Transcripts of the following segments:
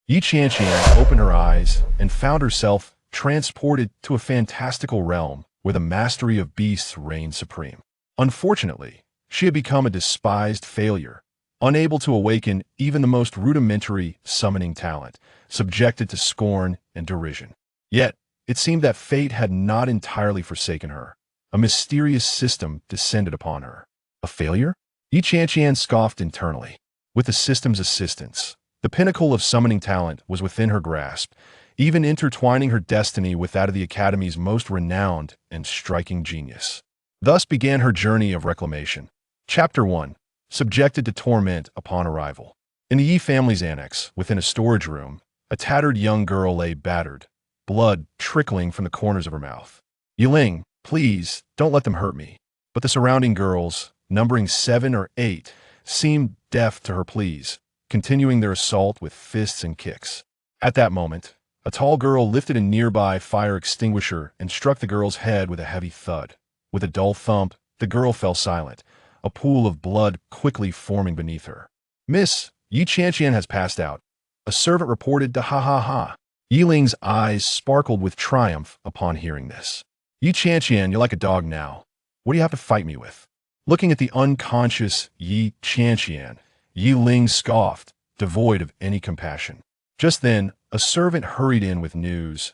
Yi Qianqian opened her eyes and found herself transported to a fantastical realm where the mastery of beasts reigned supreme. Unfortunately, she had become a despised failure, unable to awaken even the most rudimentary summoning talent, subjected to scorn and derision. Yet, it seemed that fate had not entirely forsaken her. A mysterious system descended upon her. A failure? Yi Qianqian scoffed internally. With the system's assistance, the pinnacle of summoning talent was within her grasp, even intertwining her destiny with that of the Academy's most renowned and striking genius. Thus began her journey of reclamation. Chapter 1. Subjected to torment upon arrival. In the Yi family's annex, within a storage room, a tattered young girl lay battered, blood trickling from the corners of her mouth. "Yiling, please, don't let them hurt me." But the surrounding girls, numbering 7 or 8, seemed deaf to her pleas, continuing their assault with fists and kicks. At that moment, a tall girl lifted a nearby fire extinguisher and struck the girl's head with a heavy thud. With a dull thump, the girl fell silent, a pool of blood quickly forming beneath her. "Miss, Yi Qianqian has passed out," a servant reported to ha ha ha. Yiling's eyes sparkled with triumph upon hearing this. "Yi Qianqian, you're like a dog now. What do you have to fight me with?" Looking at the unconscious Yi Qianqian, Yiling scoffed, devoid of any compassion. Just then, a servant hurried in with news.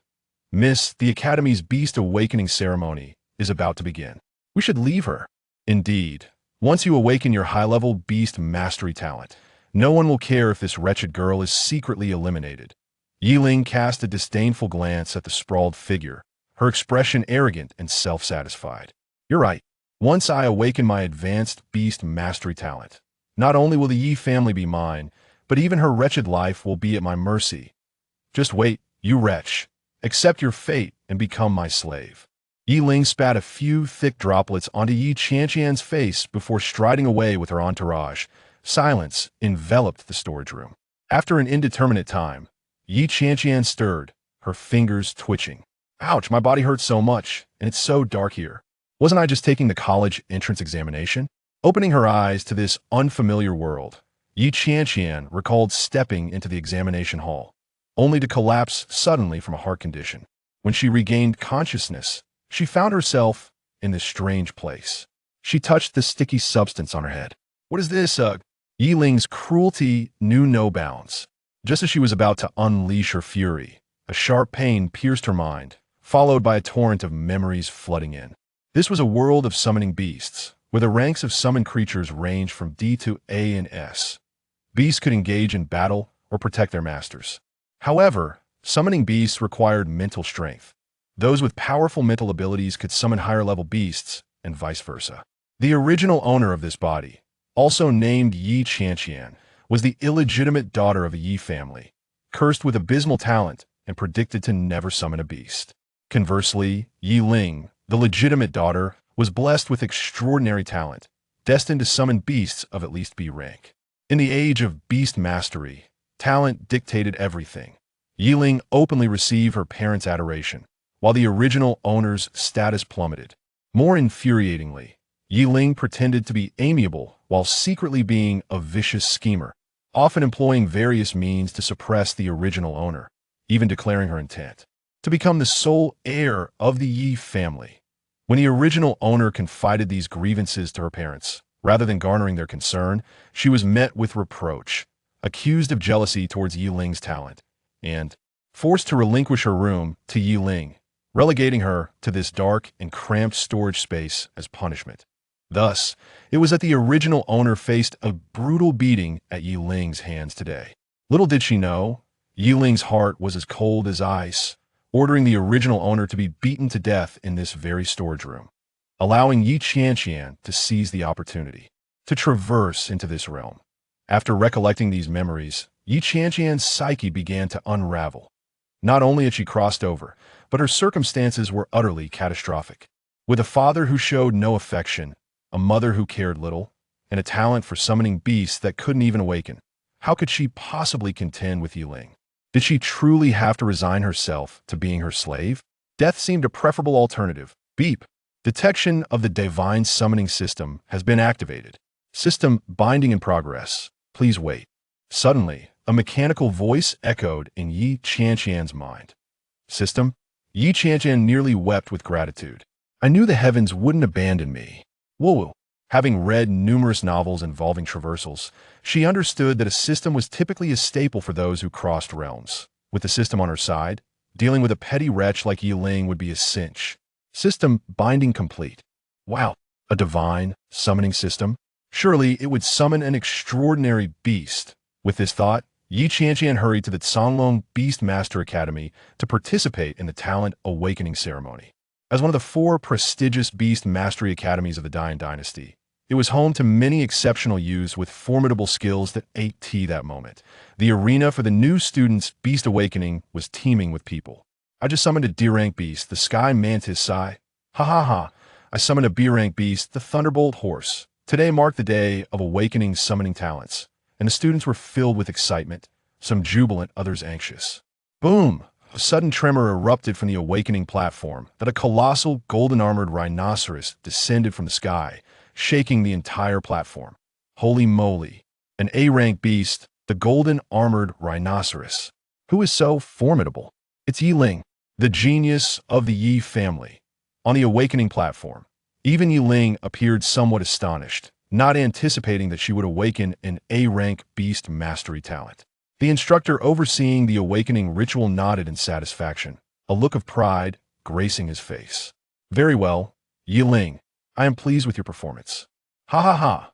"Miss, the Academy's Beast Awakening ceremony is about to begin. We should leave her." "Indeed. Once you awaken your high-level beast mastery talent, no one will care if this wretched girl is secretly eliminated." Yiling cast a disdainful glance at the sprawled figure, her expression arrogant and self-satisfied. "You're right. Once I awaken my advanced beast mastery talent, not only will the Yi family be mine, but even her wretched life will be at my mercy. Just wait, you wretch. Accept your fate and become my slave." Yiling spat a few thick droplets onto Yi Qianqian's face before striding away with her entourage. Silence enveloped the storage room. After an indeterminate time, Yi Qianqian stirred, her fingers twitching. "Ouch, my body hurts so much, and it's so dark here. Wasn't I just taking the college entrance examination?" Opening her eyes to this unfamiliar world, Yi Qianqian recalled stepping into the examination hall, only to collapse suddenly from a heart condition. When she regained consciousness, she found herself in this strange place. She touched the sticky substance on her head. "What is this, Yiling's cruelty knew no bounds. Just as she was about to unleash her fury, a sharp pain pierced her mind, followed by a torrent of memories flooding in. This was a world of summoning beasts, where the ranks of summoned creatures ranged from D to A and S. Beasts could engage in battle or protect their masters. However, summoning beasts required mental strength. Those with powerful mental abilities could summon higher-level beasts, and vice versa. The original owner of this body, also named Yi Qianqian, was the illegitimate daughter of a Yi family, cursed with abysmal talent and predicted to never summon a beast. Conversely, Yiling, the legitimate daughter, was blessed with extraordinary talent, destined to summon beasts of at least B rank. In the age of beast mastery, talent dictated everything. Yiling openly received her parents' adoration, while the original owner's status plummeted. More infuriatingly, Yiling pretended to be amiable while secretly being a vicious schemer, often employing various means to suppress the original owner, even declaring her intent to become the sole heir of the Yi family. When the original owner confided these grievances to her parents, rather than garnering their concern, she was met with reproach, accused of jealousy towards Yiling's talent, and forced to relinquish her room to Yiling, relegating her to this dark and cramped storage space as punishment. Thus, it was that the original owner faced a brutal beating at Yiling's hands today. Little did she know, Yiling's heart was as cold as ice, ordering the original owner to be beaten to death in this very storage room, allowing Yi Qianqian to seize the opportunity to traverse into this realm. After recollecting these memories, Yi Qianqian's psyche began to unravel. Not only had she crossed over, but her circumstances were utterly catastrophic. With a father who showed no affection, a mother who cared little, and a talent for summoning beasts that couldn't even awaken, how could she possibly contend with Yiling? Did she truly have to resign herself to being her slave? Death seemed a preferable alternative. Beep. Detection of the divine summoning system has been activated. System binding in progress. Please wait. Suddenly, A mechanical voice echoed in Qianqian's mind. System? Qianqian nearly wept with gratitude. I knew the heavens wouldn't abandon me. Whoa. Having read numerous novels involving traversals, she understood that a system was typically a staple for those who crossed realms. With the system on her side, dealing with a petty wretch like Yiling would be a cinch. System binding complete. Wow, a divine summoning system? Surely it would summon an extraordinary beast. With this thought, Qianqian hurried to the Songlong Beast Master Academy to participate in the talent awakening ceremony. As one of the 4 prestigious beast mastery academies of the Dian dynasty, it was home to many exceptional youths with formidable skills that ate tea that moment. The arena for the new students' beast awakening was teeming with people. I just summoned a D-rank beast, the sky mantis sigh. Ha ha ha. I summoned a B-rank beast, the thunderbolt horse. Today marked the day of awakening summoning talents, and the students were filled with excitement, some jubilant, others anxious. Boom! A sudden tremor erupted from the awakening platform that a colossal golden-armored rhinoceros descended from the sky, shaking the entire platform. Holy moly! An A-rank beast, the golden-armored rhinoceros. Who is so formidable? It's Yiling, the genius of the Yi family. On the awakening platform, even Yiling appeared somewhat astonished, not anticipating that she would awaken an A-rank beast mastery talent. The instructor overseeing the awakening ritual nodded in satisfaction, a look of pride gracing his face. Very well, Yiling, I am pleased with your performance. Ha ha ha.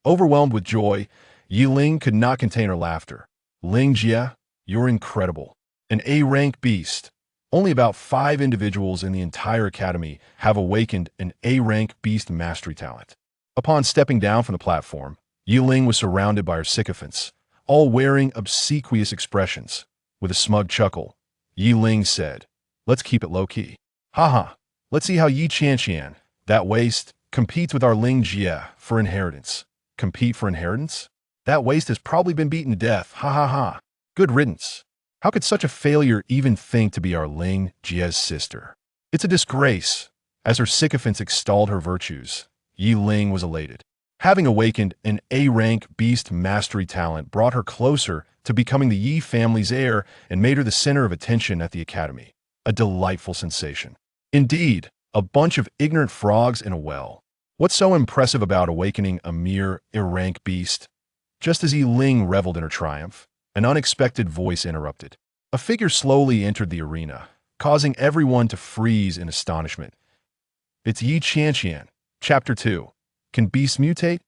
Overwhelmed with joy, Yiling could not contain her laughter. Ling Jie, you're incredible. An A-rank beast. Only about 5 individuals in the entire academy have awakened an A-rank beast mastery talent. Upon stepping down from the platform, Yiling was surrounded by her sycophants, all wearing obsequious expressions. With a smug chuckle, Yiling said, let's keep it low-key. Haha, let's see how Qianqian, that waste, competes with our Ling Jie for inheritance. Compete for inheritance? That waste has probably been beaten to death. Ha ha ha. Good riddance. How could such a failure even think to be our Ling Jie's sister? It's a disgrace. As her sycophants extolled her virtues, Yiling was elated. Having awakened an A-rank beast mastery talent brought her closer to becoming the Yi family's heir and made her the center of attention at the academy. A delightful sensation. Indeed, a bunch of ignorant frogs in a well. What's so impressive about awakening a mere A-rank beast? Just as Yiling reveled in her triumph, an unexpected voice interrupted. A figure slowly entered the arena, causing everyone to freeze in astonishment. It's Qianqian. Chapter 2. Can beasts mutate?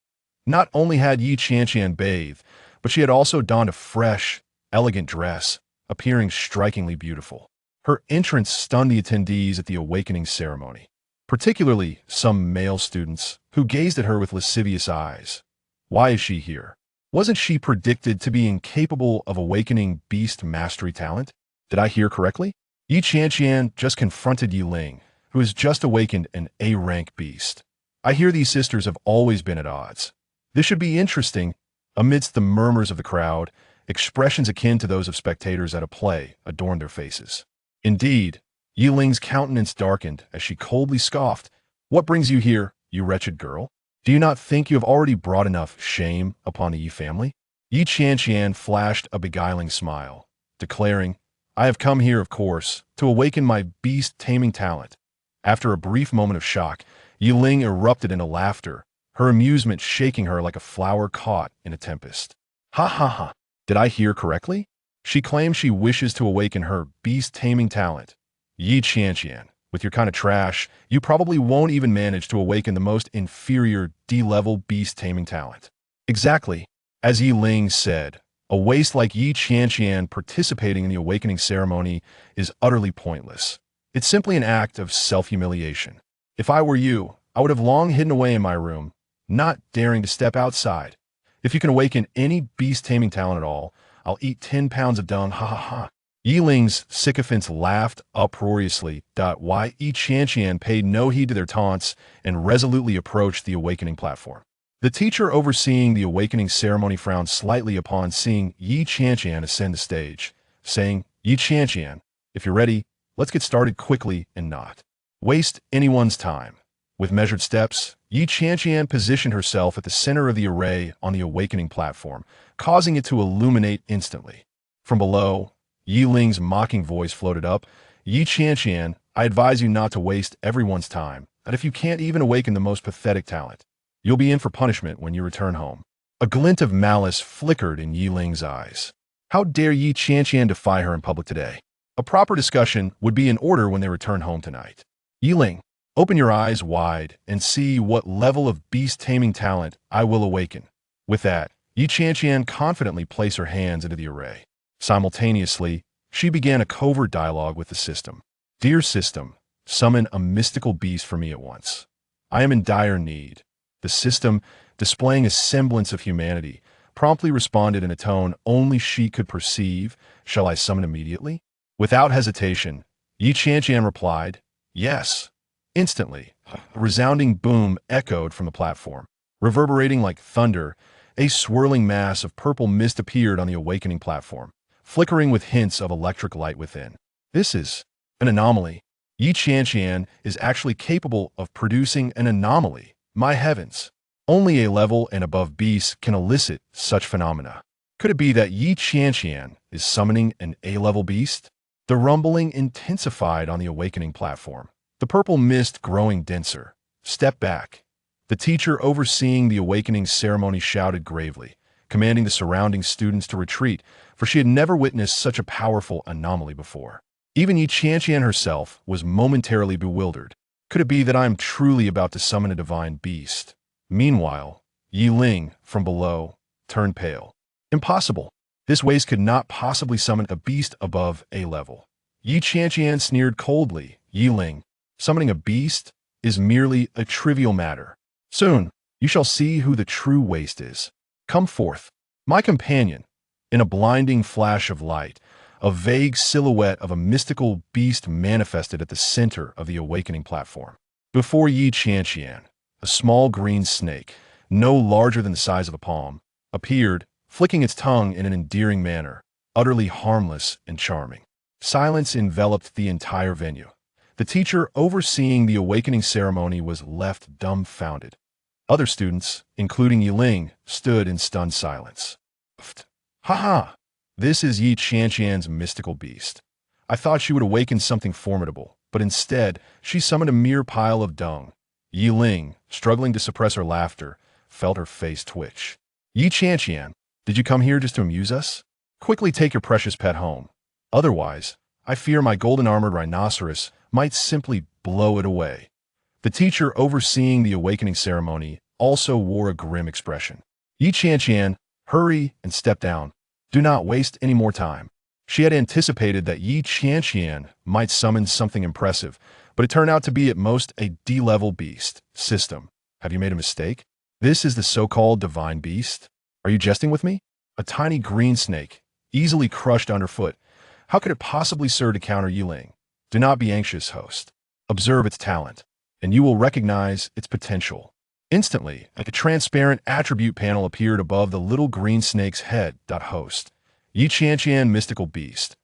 Not only had Qianqian bathed, but she had also donned a fresh, elegant dress, appearing strikingly beautiful. Her entrance stunned the attendees at the awakening ceremony, particularly some male students who gazed at her with lascivious eyes. Why is she here? Wasn't she predicted to be incapable of awakening beast mastery talent? Did I hear correctly? Qianqian just confronted Yiling, who has just awakened an A-rank beast. I hear these sisters have always been at odds. This should be interesting. Amidst the murmurs of the crowd, expressions akin to those of spectators at a play adorned their faces. Indeed, Yiling's countenance darkened as she coldly scoffed. What brings you here, you wretched girl? Do you not think you have already brought enough shame upon the Yi family? Qianqian flashed a beguiling smile, declaring, I have come here, of course, to awaken my beast-taming talent. After a brief moment of shock, Yiling erupted into laughter, her amusement shaking her like a flower caught in a tempest. Ha ha ha. Did I hear correctly? She claims she wishes to awaken her beast-taming talent. Qianqian, with your kind of trash, you probably won't even manage to awaken the most inferior D-level beast-taming talent. Exactly. As Yiling said, a waste like Qianqian participating in the awakening ceremony is utterly pointless. It's simply an act of self-humiliation. If I were you, I would have long hidden away in my room, not daring to step outside. If you can awaken any beast-taming talent at all, I'll eat 10 pounds of dung, ha ha ha. Yiling's sycophants laughed uproariously. Why Qianqian paid no heed to their taunts and resolutely approached the awakening platform. The teacher overseeing the awakening ceremony frowned slightly upon seeing Qianqian ascend the stage, saying, Qianqian, if you're ready, let's get started quickly and not waste anyone's time. With measured steps, Qianqian positioned herself at the center of the array on the awakening platform, causing it to illuminate instantly. From below, Yi Ling's mocking voice floated up. Qianqian, I advise you not to waste everyone's time, and if you can't even awaken the most pathetic talent, you'll be in for punishment when you return home. A glint of malice flickered in Yi Ling's eyes. How dare Qianqian defy her in public today? A proper discussion would be in order when they return home tonight. Yi Ling, open your eyes wide and see what level of beast-taming talent I will awaken. With that, Qianqian confidently placed her hands into the array. Simultaneously, she began a covert dialogue with the system. Dear system, summon a mystical beast for me at once. I am in dire need. The system, displaying a semblance of humanity, promptly responded in a tone only she could perceive. Shall I summon immediately? Without hesitation, Qianqian replied, yes. Instantly, a resounding boom echoed from the platform. Reverberating like thunder, a swirling mass of purple mist appeared on the awakening platform, flickering with hints of electric light within. This is an anomaly. Qianqian is actually capable of producing an anomaly. My heavens! Only a level and above beasts can elicit such phenomena. Could it be that Qianqian is summoning an A-level beast? The rumbling intensified on the awakening platform, the purple mist growing denser. Step back. The teacher overseeing the awakening ceremony shouted gravely, commanding the surrounding students to retreat, for she had never witnessed such a powerful anomaly before. Even Qianqian herself was momentarily bewildered. Could it be that I am truly about to summon a divine beast? Meanwhile, Yi Ling, from below, turned pale. Impossible. This waste could not possibly summon a beast above A level. Qianqian sneered coldly. Yi Ling, summoning a beast is merely a trivial matter. Soon, you shall see who the true waste is. Come forth. My companion. In a blinding flash of light, a vague silhouette of a mystical beast manifested at the center of the awakening platform. Before Qianqian, a small green snake, no larger than the size of a palm, appeared, flicking its tongue in an endearing manner, utterly harmless and charming. Silence enveloped the entire venue. The teacher overseeing the awakening ceremony was left dumbfounded. Other students, including Yi Ling, stood in stunned silence. Ha ha! This is Qianqian's mystical beast. I thought she would awaken something formidable, but instead, she summoned a mere pile of dung. Yi Ling, struggling to suppress her laughter, felt her face twitch. Qianqian, did you come here just to amuse us? Quickly take your precious pet home. Otherwise, I fear my golden-armored rhinoceros might simply blow it away. The teacher overseeing the awakening ceremony also wore a grim expression. Qianqian, hurry and step down. Do not waste any more time. She had anticipated that Qianqian might summon something impressive, but it turned out to be at most a D-level beast. System, have you made a mistake? This is the so-called divine beast? Are you jesting with me? A tiny green snake, easily crushed underfoot. How could it possibly serve to counter Yi Ling? Do not be anxious, host. Observe its talent, and you will recognize its potential. Instantly, a transparent attribute panel appeared above the little green snake's head. Host. Qianqian mystical beast.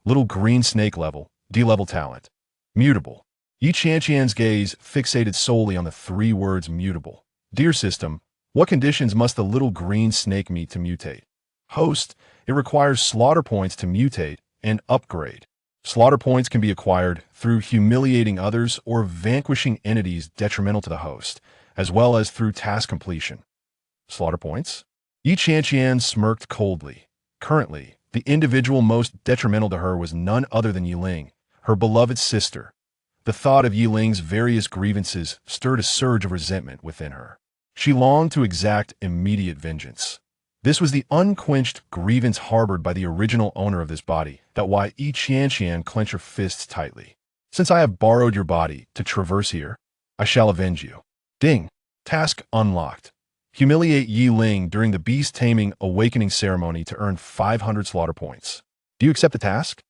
Little green snake level, D-level talent. Mutable. Qianqian's gaze fixated solely on the three words mutable. Dear system, what conditions must the little green snake meet to mutate? Host, it requires slaughter points to mutate and upgrade. Slaughter points can be acquired through humiliating others or vanquishing entities detrimental to the host, as well as through task completion. Slaughter points? Qianqian smirked coldly. Currently, the individual most detrimental to her was none other than Yi Ling, her beloved sister. The thought of Yi Ling's various grievances stirred a surge of resentment within her. She longed to exact immediate vengeance. This was the unquenched grievance harbored by the original owner of this body, that why Qianqian clenched her fists tightly. Since I have borrowed your body to traverse here, I shall avenge you. Ding. Task unlocked. Humiliate Yi Ling during the beast taming awakening ceremony to earn 500 slaughter points. Do you accept the task?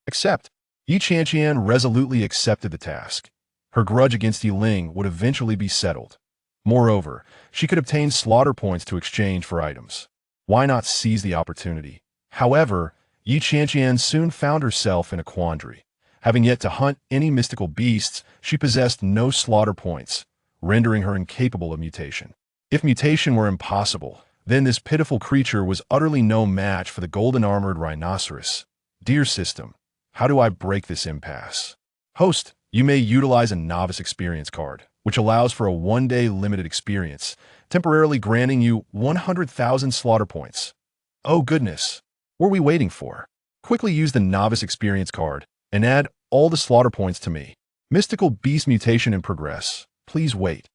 Accept. Qianqian resolutely accepted the task. Her grudge against Yi Ling would eventually be settled. Moreover, she could obtain slaughter points to exchange for items. Why not seize the opportunity? However, Qianqian soon found herself in a quandary. Having yet to hunt any mystical beasts, she possessed no slaughter points. rendering her incapable of mutation. If mutation were impossible, then this pitiful creature was utterly no match for the golden-armored rhinoceros. Dear system, how do I break this impasse? Host, you may utilize a novice experience card, which allows for a one-day limited experience, temporarily granting you 100,000 slaughter points. Oh goodness, what are we waiting for? Quickly use the novice experience card and add all the slaughter points to me. Mystical beast mutation in progress. Please wait.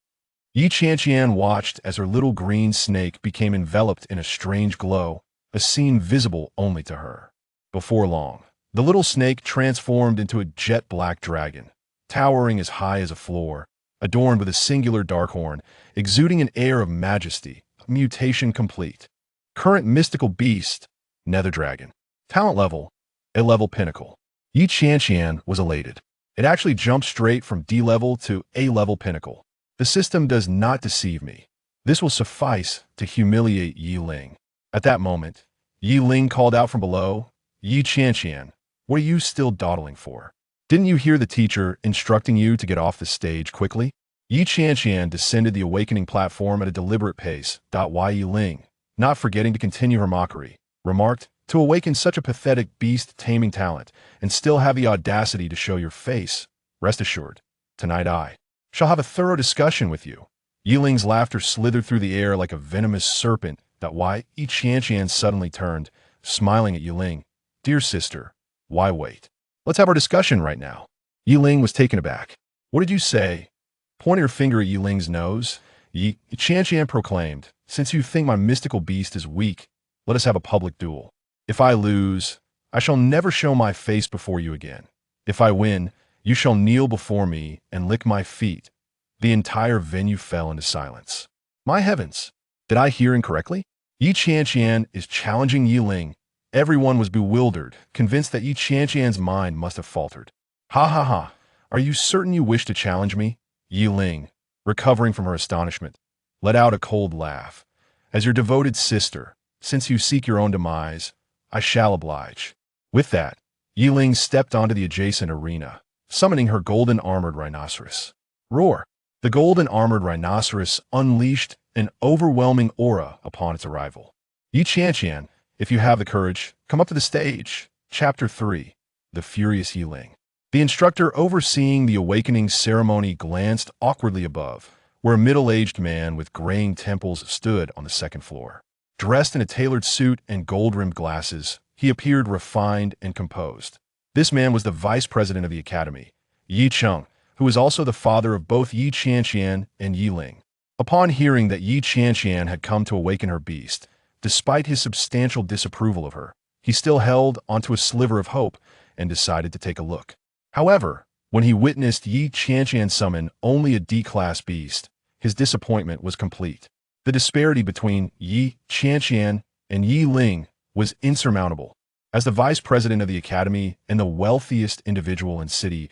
Qianqian watched as her little green snake became enveloped in a strange glow, a scene visible only to her. Before long, the little snake transformed into a jet-black dragon, towering as high as a floor, adorned with a singular dark horn, exuding an air of majesty, mutation complete. Current mystical beast, Nether Dragon. Talent level, A-level pinnacle. Qianqian was elated. It actually jumped straight from D-level to A-level pinnacle. The system does not deceive me. This will suffice to humiliate Yi Ling. At that moment, Yi Ling called out from below, Qianqian, what are you still dawdling for? Didn't you hear the teacher instructing you to get off the stage quickly? Qianqian descended the awakening platform at a deliberate pace. Yi Ling, not forgetting to continue her mockery, remarked, to awaken such a pathetic beast-taming talent and still have the audacity to show your face. Rest assured, tonight I shall have a thorough discussion with you. Yi Ling's laughter slithered through the air like a venomous serpent. Qianqian suddenly turned, smiling at Yi Ling. Dear sister, why wait? Let's have our discussion right now. Yi Ling was taken aback. What did you say? Pointing her finger at Yi Ling's nose, Qianqian proclaimed, since you think my mystical beast is weak, let us have a public duel. If I lose, I shall never show my face before you again. If I win, you shall kneel before me and lick my feet. The entire venue fell into silence. My heavens! Did I hear incorrectly? Qianqian is challenging Yi Ling. Everyone was bewildered, convinced that Qianqian's mind must have faltered. Ha ha ha! Are you certain you wish to challenge me? Yi Ling, recovering from her astonishment, let out a cold laugh. As your devoted sister, since you seek your own demise, I shall oblige. With that, Yi Ling stepped onto the adjacent arena, summoning her golden-armored rhinoceros. Roar! The golden-armored rhinoceros unleashed an overwhelming aura upon its arrival. Qianqian, if you have the courage, come up to the stage. Chapter 3. The Furious Yi Ling. The instructor overseeing the awakening ceremony glanced awkwardly above, where a middle-aged man with graying temples stood on the second floor. Dressed in a tailored suit and gold-rimmed glasses, he appeared refined and composed. This man was the vice president of the academy, Yi Cheng, who was also the father of both Qianqian and Yi Ling. Upon hearing that Qianqian had come to awaken her beast, despite his substantial disapproval of her, he still held onto a sliver of hope and decided to take a look. However, when he witnessed Qianqian summon only a D-class beast, his disappointment was complete. The disparity between Qianqian and Yi Ling was insurmountable. As the vice president of the academy and the wealthiest individual in city,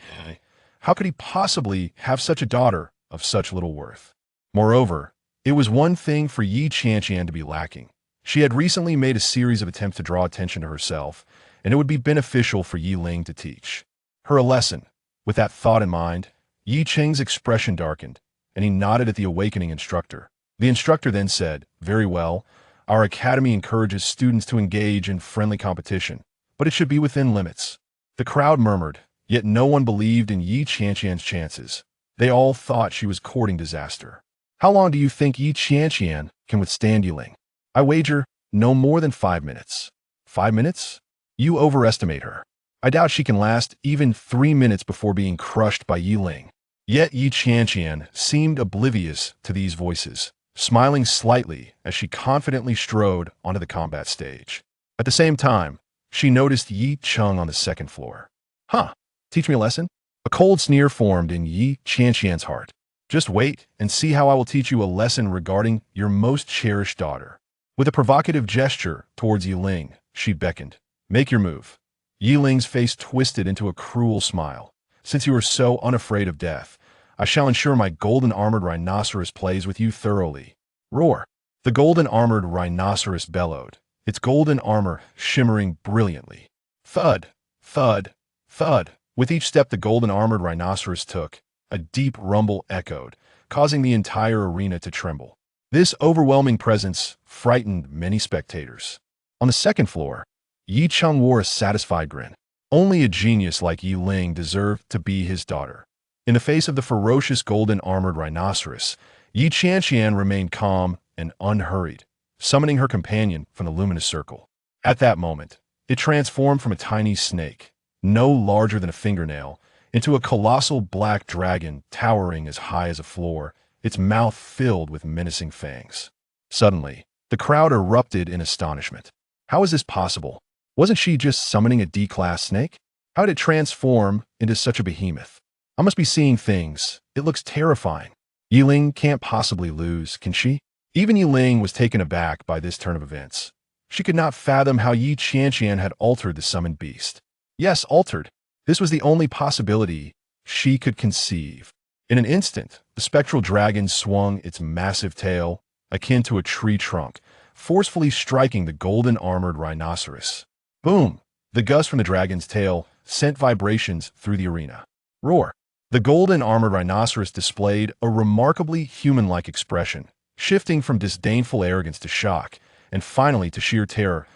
how could he possibly have such a daughter of such little worth? Moreover, it was one thing for Qianqian to be lacking. She had recently made a series of attempts to draw attention to herself, and it would be beneficial for Yi Ling to teach her a lesson. With that thought in mind, Yi Cheng's expression darkened, and he nodded at the awakening instructor. The instructor then said, very well, our academy encourages students to engage in friendly competition, but it should be within limits. The crowd murmured, yet no one believed in Qianqian's chances. They all thought she was courting disaster. How long do you think Qianqian can withstand Yi Ling? I wager no more than 5 minutes. 5 minutes? You overestimate her. I doubt she can last even 3 minutes before being crushed by Yi Ling. Yet Qianqian seemed oblivious to these voices, smiling slightly as she confidently strode onto the combat stage. At the same time, she noticed Yi Cheng on the second floor. Huh, teach me a lesson? A cold sneer formed in Qianqian's heart. Just wait and see how I will teach you a lesson regarding your most cherished daughter. With a provocative gesture towards Yi Ling, she beckoned. Make your move. Yi Ling's face twisted into a cruel smile. Since you are so unafraid of death, I shall ensure my golden-armored rhinoceros plays with you thoroughly. Roar! The golden-armored rhinoceros bellowed, its golden armor shimmering brilliantly. Thud! Thud! Thud! With each step the golden-armored rhinoceros took, a deep rumble echoed, causing the entire arena to tremble. This overwhelming presence frightened many spectators. On the second floor, Yi Cheng wore a satisfied grin. Only a genius like Yi Ling deserved to be his daughter. In the face of the ferocious golden-armored rhinoceros, Yi Qianqian remained calm and unhurried, summoning her companion from the luminous circle. At that moment, it transformed from a tiny snake, no larger than a fingernail, into a colossal black dragon towering as high as a floor, its mouth filled with menacing fangs. Suddenly, the crowd erupted in astonishment. How is this possible? Wasn't she just summoning a D-class snake? How did it transform into such a behemoth? I must be seeing things. It looks terrifying. Yi Ling can't possibly lose, can she? Even Yi Ling was taken aback by this turn of events. She could not fathom how Yi Qianqian had altered the summoned beast. Yes, altered. This was the only possibility she could conceive. In an instant, the spectral dragon swung its massive tail, akin to a tree trunk, forcefully striking the golden-armored rhinoceros. Boom! The gust from the dragon's tail sent vibrations through the arena. Roar! The golden-armored rhinoceros displayed a remarkably human-like expression, shifting from disdainful arrogance to shock, and finally to sheer terror.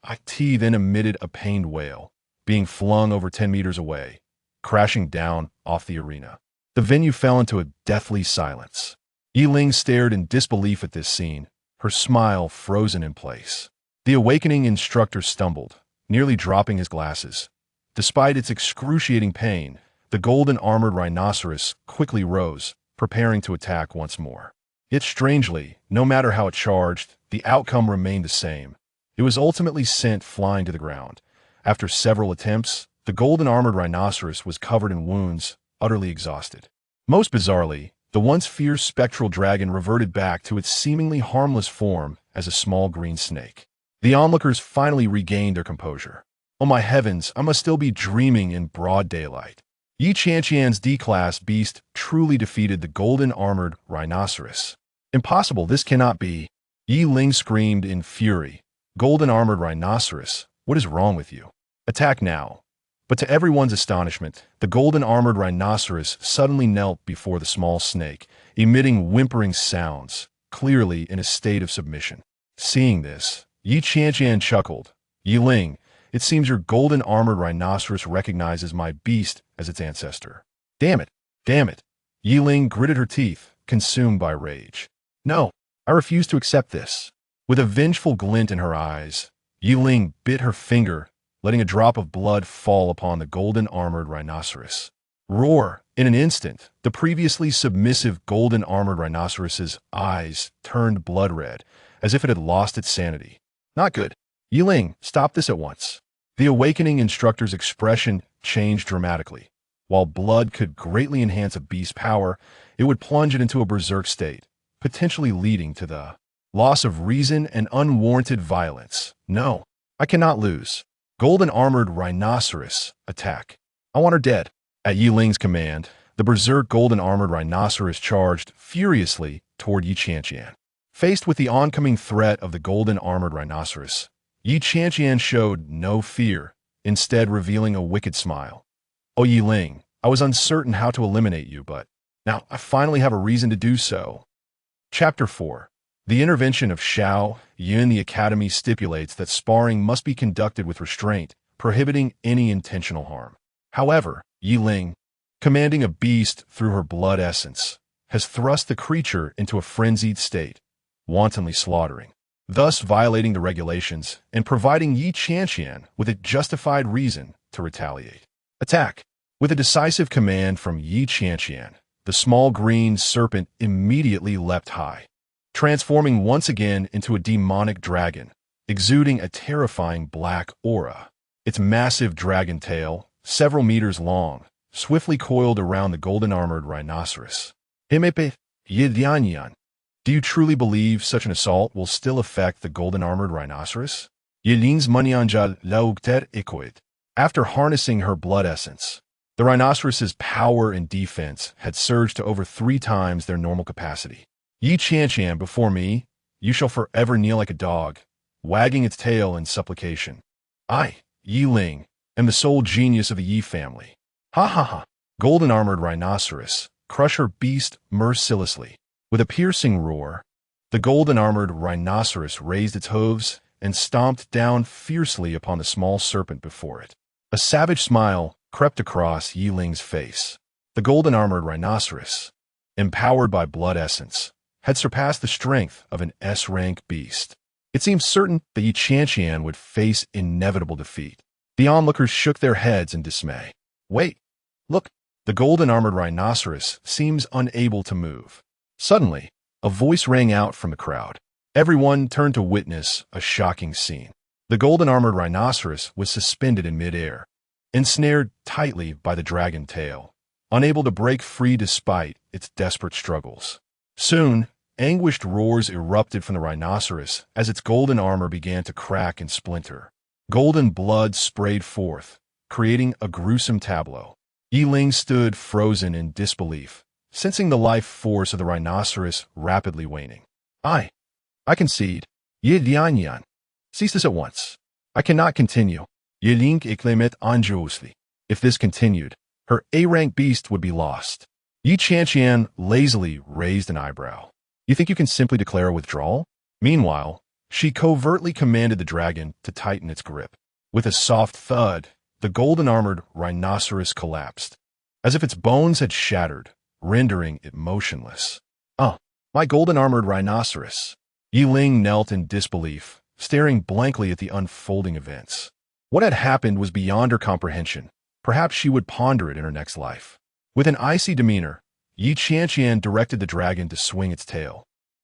IT then emitted a pained wail, being flung over 10 meters away, crashing down off the arena. The venue fell into a deathly silence. Yi Ling stared in disbelief at this scene, her smile frozen in place. The awakening instructor stumbled, nearly dropping his glasses. Despite its excruciating pain, the golden-armored rhinoceros quickly rose, preparing to attack once more. Yet strangely, no matter how it charged, the outcome remained the same. It was ultimately sent flying to the ground. After several attempts, the golden-armored rhinoceros was covered in wounds, utterly exhausted. Most bizarrely, the once fierce spectral dragon reverted back to its seemingly harmless form as a small green snake. The onlookers finally regained their composure. Oh my heavens, I must still be dreaming in broad daylight. Yi Qianqian's D-class beast truly defeated the golden-armored rhinoceros. Impossible, this cannot be. Yi Ling screamed in fury. Golden-armored rhinoceros, what is wrong with you? Attack now. But to everyone's astonishment, the golden-armored rhinoceros suddenly knelt before the small snake, emitting whimpering sounds, clearly in a state of submission. Seeing this, Yi Qianqian chuckled. Yi Ling, it seems your golden-armored rhinoceros recognizes my beast as its ancestor. Damn it! Damn it! Yi Ling gritted her teeth, consumed by rage. No, I refuse to accept this. With a vengeful glint in her eyes, Yi Ling bit her finger, letting a drop of blood fall upon the golden-armored rhinoceros. Roar! In an instant, the previously submissive golden-armored rhinoceros's eyes turned blood red, as if it had lost its sanity. Not good. Yi Ling, stop this at once. The awakening instructor's expression changed dramatically. While blood could greatly enhance a beast's power, it would plunge it into a berserk state, potentially leading to the loss of reason and unwarranted violence. No, I cannot lose. Golden-armored rhinoceros, attack. I want her dead. At Yi Ling's command, the berserk golden-armored rhinoceros charged furiously toward Yi Qianqian. Faced with the oncoming threat of the golden-armored rhinoceros, Yi Qianqian showed no fear, instead revealing a wicked smile. Oh Yi Ling, I was uncertain how to eliminate you, but now I finally have a reason to do so. Chapter 4. The intervention of Xiao Yun. The Academy stipulates that sparring must be conducted with restraint, prohibiting any intentional harm. However, Yi Ling, commanding a beast through her blood essence, has thrust the creature into a frenzied state, wantonly slaughtering, thus violating the regulations and providing Yi Qianqian with a justified reason to retaliate. Attack! With a decisive command from Yi Qianqian, the small green serpent immediately leapt high, transforming once again into a demonic dragon, exuding a terrifying black aura. Its massive dragon tail, several meters long, swiftly coiled around the golden-armored rhinoceros. Himepe Yidianyan. Do you truly believe such an assault will still affect the golden-armored rhinoceros? Yilins Munyanjal Laugter Ikoid. After harnessing her blood essence, the rhinoceros's power and defense had surged to over 3 times their normal capacity. Yi Qianqian, before me, you shall forever kneel like a dog, wagging its tail in supplication. I, Yi Ling, am the sole genius of the Yi family. Ha ha ha! Golden-armored rhinoceros, crush her beast mercilessly. With a piercing roar, the golden-armored rhinoceros raised its hooves and stomped down fiercely upon the small serpent before it. A savage smile crept across Yi Ling's face. The golden-armored rhinoceros, empowered by blood essence, had surpassed the strength of an S-rank beast. It seemed certain that Qianqian would face inevitable defeat. The onlookers shook their heads in dismay. Wait, look, the golden-armored rhinoceros seems unable to move. Suddenly, a voice rang out from the crowd. Everyone turned to witness a shocking scene. The golden-armored rhinoceros was suspended in midair, ensnared tightly by the dragon tail, unable to break free despite its desperate struggles. Soon, anguished roars erupted from the rhinoceros as its golden armor began to crack and splinter. Golden blood sprayed forth, creating a gruesome tableau. Yi Ling stood frozen in disbelief, sensing the life force of the rhinoceros rapidly waning. I concede. Ye Qianqian. Cease this at once. I cannot continue. Ye Ling exclaimed anxiously. If this continued, her A-rank beast would be lost. Yi Qianqian lazily raised an eyebrow. You think you can simply declare a withdrawal? Meanwhile, she covertly commanded the dragon to tighten its grip. With a soft thud, the golden-armored rhinoceros collapsed, as if its bones had shattered, rendering it motionless. My golden-armored rhinoceros. Yi Ling knelt in disbelief, staring blankly at the unfolding events. What had happened was beyond her comprehension. Perhaps she would ponder it in her next life. With an icy demeanor, Yi Qianqian directed the dragon to swing its tail,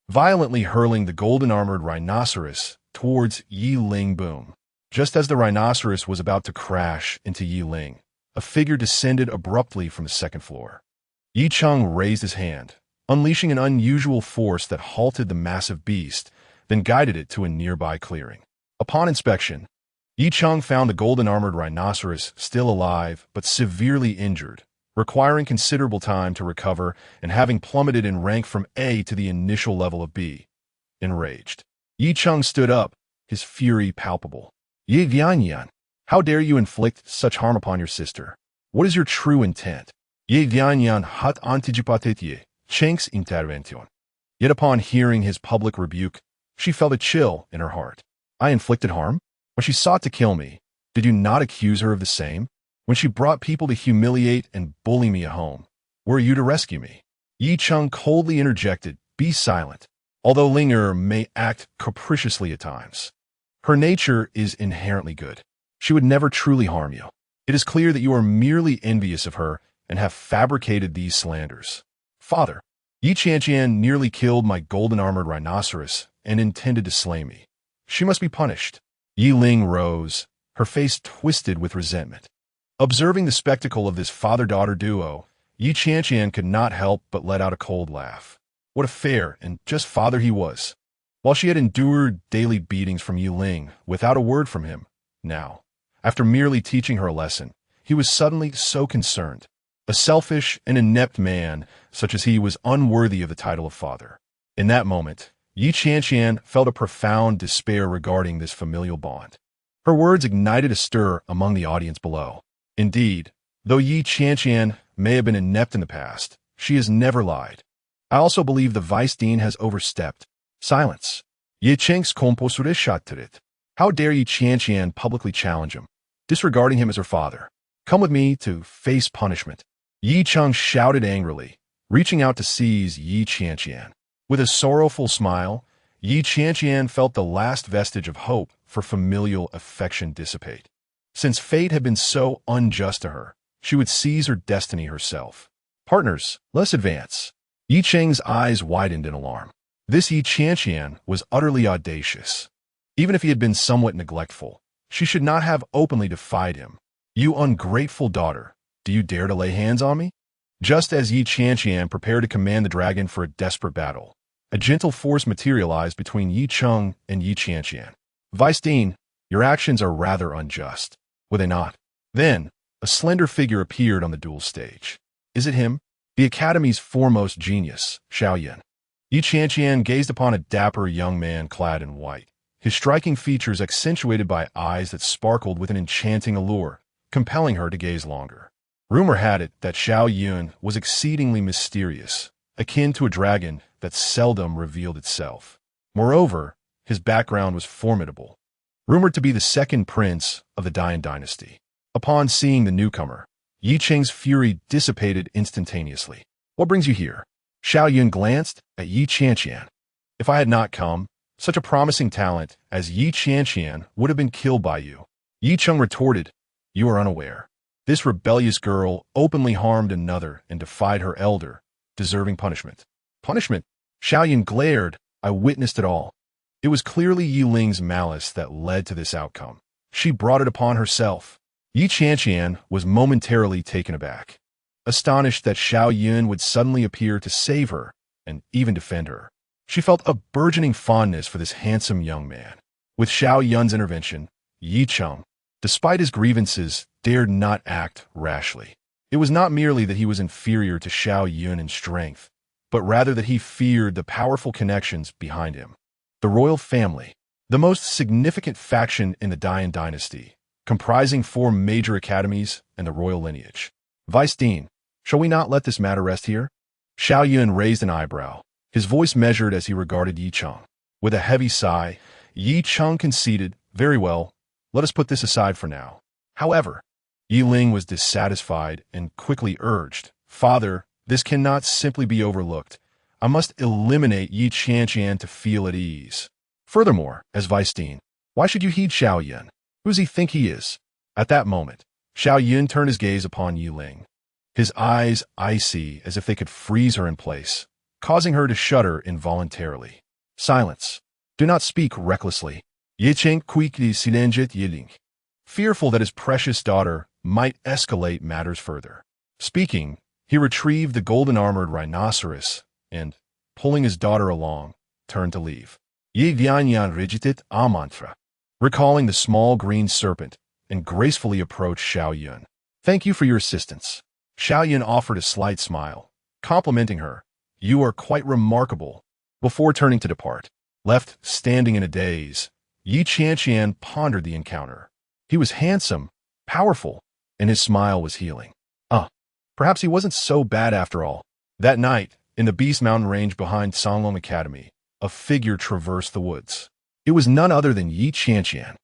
violently hurling the golden-armored rhinoceros towards Yi Ling. Boom. Just as the rhinoceros was about to crash into Yi Ling, a figure descended abruptly from the second floor. Yi Cheng raised his hand, unleashing an unusual force that halted the massive beast, then guided it to a nearby clearing. Upon inspection, Yi Cheng found the golden-armored rhinoceros still alive but severely injured, requiring considerable time to recover and having plummeted in rank from A to the initial level of B. Enraged, Yi Cheng stood up, his fury palpable. Ye Qianqian, how dare you inflict such harm upon your sister? What is your true intent? Ye Qianqian hat anticipated Ye Cheng's intervention. Yet upon hearing his public rebuke, she felt a chill in her heart. I inflicted harm? When she sought to kill me, did you not accuse her of the same? When she brought people to humiliate and bully me at home, were you to rescue me? Yi Cheng coldly interjected, be silent. Although Linger may act capriciously at times, her nature is inherently good. She would never truly harm you. It is clear that you are merely envious of her and have fabricated these slanders. Father, Yi Qianqian nearly killed my golden-armored rhinoceros and intended to slay me. She must be punished. Yi Ling rose, her face twisted with resentment. Observing the spectacle of this father-daughter duo, Yi Qianqian could not help but let out a cold laugh. What a fair and just father he was. While she had endured daily beatings from Yi Ling without a word from him, now, after merely teaching her a lesson, he was suddenly so concerned. A selfish and inept man such as he was unworthy of the title of father. In that moment, Yi Qianqian felt a profound despair regarding this familial bond. Her words ignited a stir among the audience below. Indeed, though Yi Qianqian may have been inept in the past, she has never lied. I also believe the vice dean has overstepped. Silence. Ye Cheng's composure shattered. How dare Yi Qianqian publicly challenge him, disregarding him as her father? Come with me to face punishment. Yi Cheng shouted angrily, reaching out to seize Yi Qianqian. With a sorrowful smile, Yi Qianqian felt the last vestige of hope for familial affection dissipate. Since fate had been so unjust to her, she would seize her destiny herself. Partners, let us advance. Yi Cheng's eyes widened in alarm. This Yi Qianqian was utterly audacious. Even if he had been somewhat neglectful, she should not have openly defied him. You ungrateful daughter, do you dare to lay hands on me? Just as Yi Qianqian prepared to command the dragon for a desperate battle, a gentle force materialized between Yi Cheng and Yi Qianqian. Vice Dean, your actions are rather unjust, were they not? Then, a slender figure appeared on the duel stage. Is it him? The Academy's foremost genius, Xiaoyan. Yi Qianqian gazed upon a dapper young man clad in white, his striking features accentuated by eyes that sparkled with an enchanting allure, compelling her to gaze longer. Rumor had it that Qianqian was exceedingly mysterious, akin to a dragon that seldom revealed itself. Moreover, his background was formidable, rumored to be the second prince of the Dian dynasty. Upon seeing the newcomer, Yi Cheng's fury dissipated instantaneously. "What brings you here?" Qianqian glanced at Yi Qianqian. "If I had not come, such a promising talent as Yi Qianqian would have been killed by you." Yi Cheng retorted, "You are unaware. This rebellious girl openly harmed another and defied her elder, deserving punishment." "Punishment?" Qianqian glared. "I witnessed it all. It was clearly Yi Ling's malice that led to this outcome. She brought it upon herself." Yi Qianqian was momentarily taken aback, astonished that Qianqian would suddenly appear to save her and even defend her. She felt a burgeoning fondness for this handsome young man. With Qianqian's intervention, Yi Cheng, despite his grievances, dared not act rashly. It was not merely that he was inferior to Qianqian in strength, but rather that he feared the powerful connections behind him. The royal family, the most significant faction in the Dian dynasty, comprising 4 major academies and the royal lineage. "Vice Dean, shall we not let this matter rest here?" Qianqian raised an eyebrow, his voice measured as he regarded Yi Cheng. With a heavy sigh, Yi Cheng conceded, "Very well, let us put this aside for now." However, Yi Ling was dissatisfied and quickly urged, "Father, this cannot simply be overlooked. I must eliminate Yi Qianqian to feel at ease. Furthermore, as Vice Dean, why should you heed Qianqian? Who does he think he is?" At that moment, Qianqian turned his gaze upon Yi Ling, his eyes icy as if they could freeze her in place, causing her to shudder involuntarily. "Silence. Do not speak recklessly." Yi Cheng quickly silenced Yi Ling, fearful that his precious daughter might escalate matters further. Speaking, he retrieved the golden-armored rhinoceros and, pulling his daughter along, turned to leave. Yi Qianqian rigitit a mantra, recalling the small green serpent, and gracefully approached Qianqian. "Thank you for your assistance." Qianqian offered a slight smile, complimenting her. "You are quite remarkable." Before turning to depart, left standing in a daze, Yi Qianqian pondered the encounter. He was handsome, powerful, and his smile was healing. Perhaps he wasn't so bad after all. That night, in the Beast Mountain range behind Songlong Academy, a figure traversed the woods. It was none other than Yi Qianqian.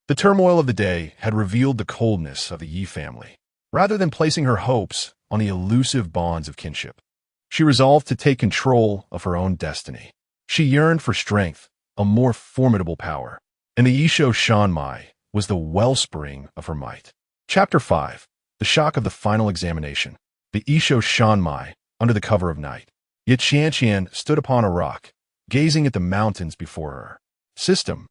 The turmoil of the day had revealed the coldness of the Yi family. Rather than placing her hopes on the elusive bonds of kinship, she resolved to take control of her own destiny. She yearned for strength, a more formidable power, and the Yisho Shanmai was the wellspring of her might. Chapter 5. The Shock of the Final Examination. The Yisho Shanmai, under the cover of night. Yi Qianqian stood upon a rock, gazing at the mountains before her. "System,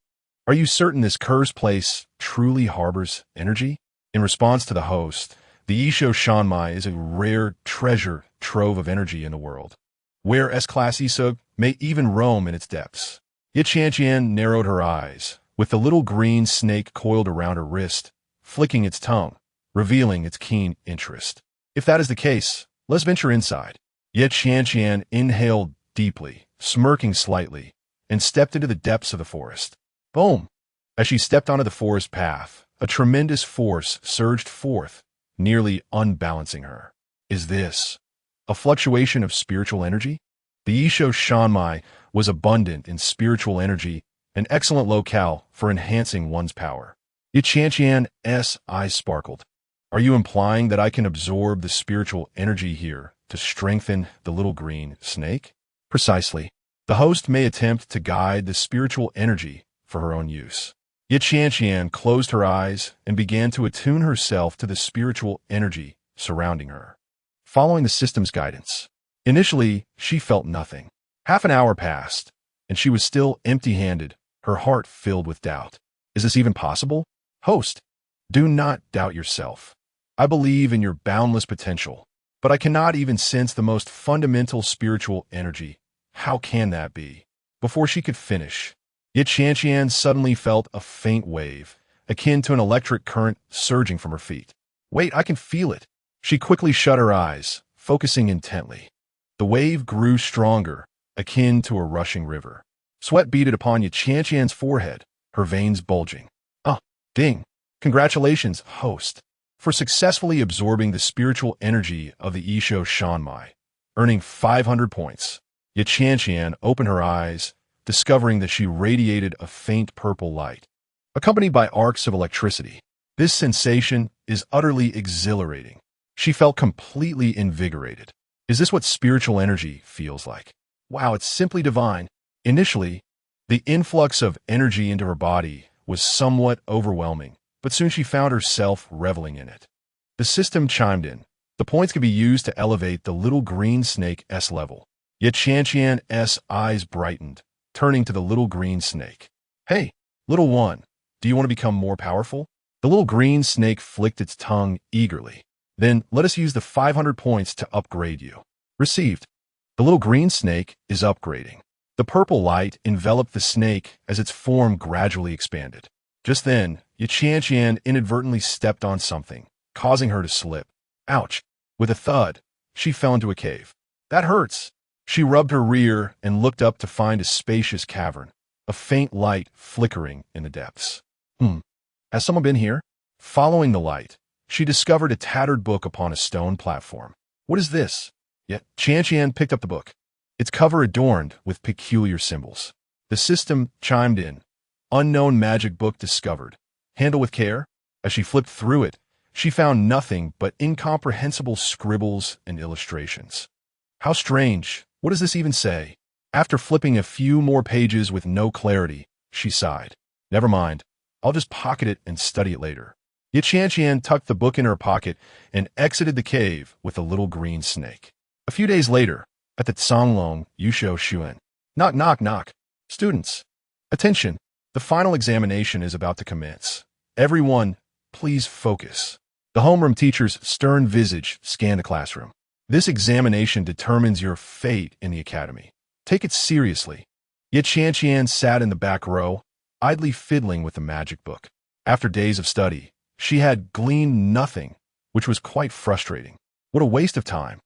are you certain this cursed place truly harbors energy?" In response to the host, the Yisho Shanmai is a rare treasure trove of energy in the world, where S-class Isug may even roam in its depths. Yi Qianqian narrowed her eyes, with the little green snake coiled around her wrist, flicking its tongue, revealing its keen interest. "If that is the case, let's venture inside." Yi Qianqian inhaled deeply, smirking slightly, and stepped into the depths of the forest. Boom! As she stepped onto the forest path, a tremendous force surged forth, nearly unbalancing her. Is this a fluctuation of spiritual energy? The Yisho Shanmai was abundant in spiritual energy, an excellent locale for enhancing one's power. Yi Qianqian's eyes sparkled. "Are you implying that I can absorb the spiritual energy here to strengthen the little green snake?" "Precisely. The host may attempt to guide the spiritual energy for her own use." Yi Qianqian closed her eyes and began to attune herself to the spiritual energy surrounding her, following the system's guidance. Initially, she felt nothing. Half an hour passed, and she was still empty-handed, her heart filled with doubt. Is this even possible? Host, do not doubt yourself. I believe in your boundless potential, but I cannot even sense the most fundamental spiritual energy. How can that be? Before she could finish, Yi Qianqian suddenly felt a faint wave, akin to an electric current surging from her feet. Wait, I can feel it. She quickly shut her eyes, focusing intently. The wave grew stronger, akin to a rushing river. Sweat beaded upon Yi Qianqian's forehead, her veins bulging. Ding! Congratulations, host. for successfully absorbing the spiritual energy of the Isho Shanmai, earning 500 points. Yet Qianqian opened her eyes, discovering that she radiated a faint purple light, accompanied by arcs of electricity. This sensation is utterly exhilarating. She felt completely invigorated. Is this what spiritual energy feels like? Wow, it's simply divine. Initially, the influx of energy into her body was somewhat overwhelming, but soon she found herself reveling in it. The system chimed in. The points could be used to elevate the little green snake's level. Yet Qianqian's eyes brightened, turning to the little green snake. Hey, little one, do you want to become more powerful? The little green snake flicked its tongue eagerly. Then let us use the 500 points to upgrade you. Received. The little green snake is upgrading. The purple light enveloped the snake as its form gradually expanded. Just then, Qianqian inadvertently stepped on something, causing her to slip. Ouch! With a thud, she fell into a cave. That hurts! She rubbed her rear and looked up to find a spacious cavern, a faint light flickering in the depths. Has someone been here? Following the light, she discovered a tattered book upon a stone platform. What is this? Yet Qianqian picked up the book, its cover adorned with peculiar symbols. The system chimed in. Unknown magic book discovered. Handle with care. As she flipped through it, she found nothing but incomprehensible scribbles and illustrations. How strange. What does this even say? After flipping a few more pages with no clarity, she sighed. Never mind. I'll just pocket it and study it later. Yet Qianqian tucked the book in her pocket and exited the cave with the little green snake. A few days later, at the Tsanglong Yusho Xuan. Knock, knock, knock. Students, attention. The final examination is about to commence. Everyone, please focus. The homeroom teacher's stern visage scanned the classroom. This examination determines your fate in the academy. Take it seriously. Yet Qianqian sat in the back row, idly fiddling with the magic book. After days of study, she had gleaned nothing, which was quite frustrating. What a waste of time.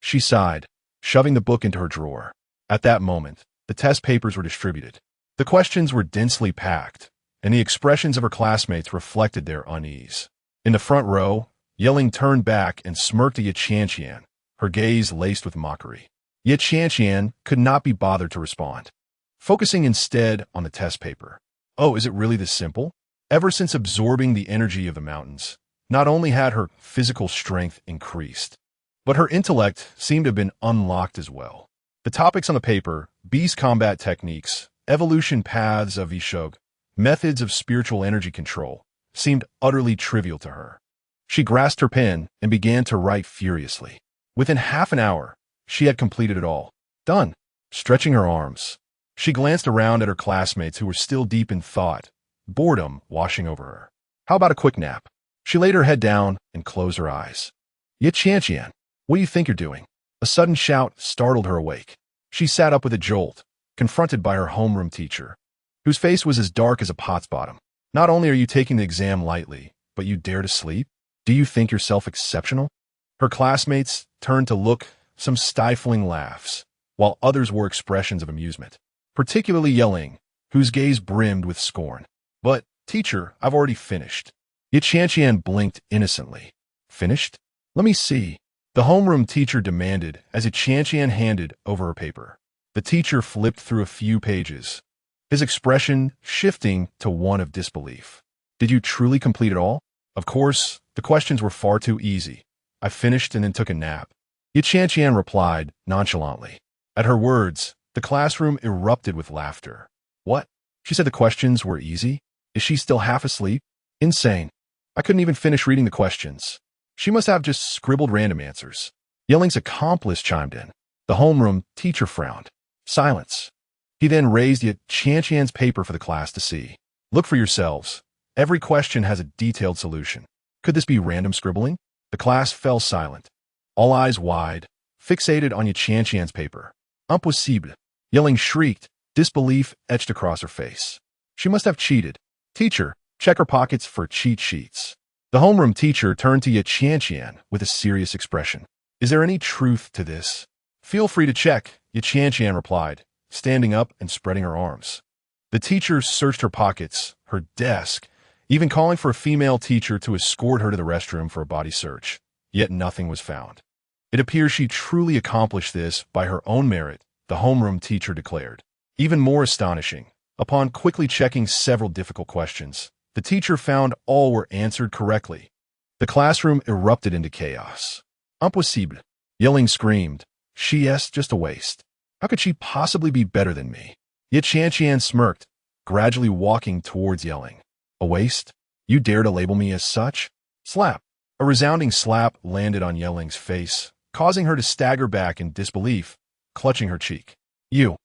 She sighed, shoving the book into her drawer. At that moment, the test papers were distributed. The questions were densely packed, and the expressions of her classmates reflected their unease. In the front row, Yelling turned back and smirked at Qianqian, her gaze laced with mockery. Yet Qianqian could not be bothered to respond, focusing instead on the test paper. Oh, is it really this simple? Ever since absorbing the energy of the mountains, not only had her physical strength increased, but her intellect seemed to have been unlocked as well. The topics on the paper, beast combat techniques, evolution paths of Ishog, methods of spiritual energy control, seemed utterly trivial to her. She grasped her pen and began to write furiously. Within half an hour, she had completed it all. Done. Stretching her arms, she glanced around at her classmates who were still deep in thought, boredom washing over her. How about a quick nap? She laid her head down and closed her eyes. Yet Qianqian, what do you think you're doing? A sudden shout startled her awake. She sat up with a jolt, confronted by her homeroom teacher, whose face was as dark as a pot's bottom. Not only are you taking the exam lightly, but you dare to sleep? Do you think yourself exceptional? Her classmates turned to look, some stifling laughs, while others wore expressions of amusement, particularly Yelling, whose gaze brimmed with scorn. But, teacher, I've already finished. Yet Qianqian blinked innocently. Finished? Let me see. The homeroom teacher demanded as Qianqian handed over her paper. The teacher flipped through a few pages, his expression shifting to one of disbelief. Did you truly complete it all? Of course, the questions were far too easy. I finished and then took a nap. Yet Qianqian replied nonchalantly. At her words, the classroom erupted with laughter. What? She said the questions were easy? Is she still half asleep? Insane. I couldn't even finish reading the questions. She must have just scribbled random answers. Yelling's accomplice chimed in. The homeroom teacher frowned. Silence. He then raised Qianqian's paper for the class to see. Look for yourselves. Every question has a detailed solution. Could this be random scribbling? The class fell silent, all eyes wide, fixated on Qianqian's paper. Impossible. Yelling shrieked, disbelief etched across her face. She must have cheated. Teacher, check her pockets for cheat sheets. The homeroom teacher turned to Qianqian with a serious expression. Is there any truth to this? Feel free to check, Qianqian replied, standing up and spreading her arms. The teacher searched her pockets, her desk, even calling for a female teacher to escort her to the restroom for a body search, yet nothing was found. It appears she truly accomplished this by her own merit, the homeroom teacher declared. Even more astonishing, upon quickly checking several difficult questions, the teacher found all were answered correctly. The classroom erupted into chaos. Impossible. Yelling screamed, "She is just a waste. How could she possibly be better than me?" Yet Qianqian smirked, gradually walking towards Yelling. "A waste? You dare to label me as such?" Slap. A resounding slap landed on Yelling's face, causing her to stagger back in disbelief, clutching her cheek. You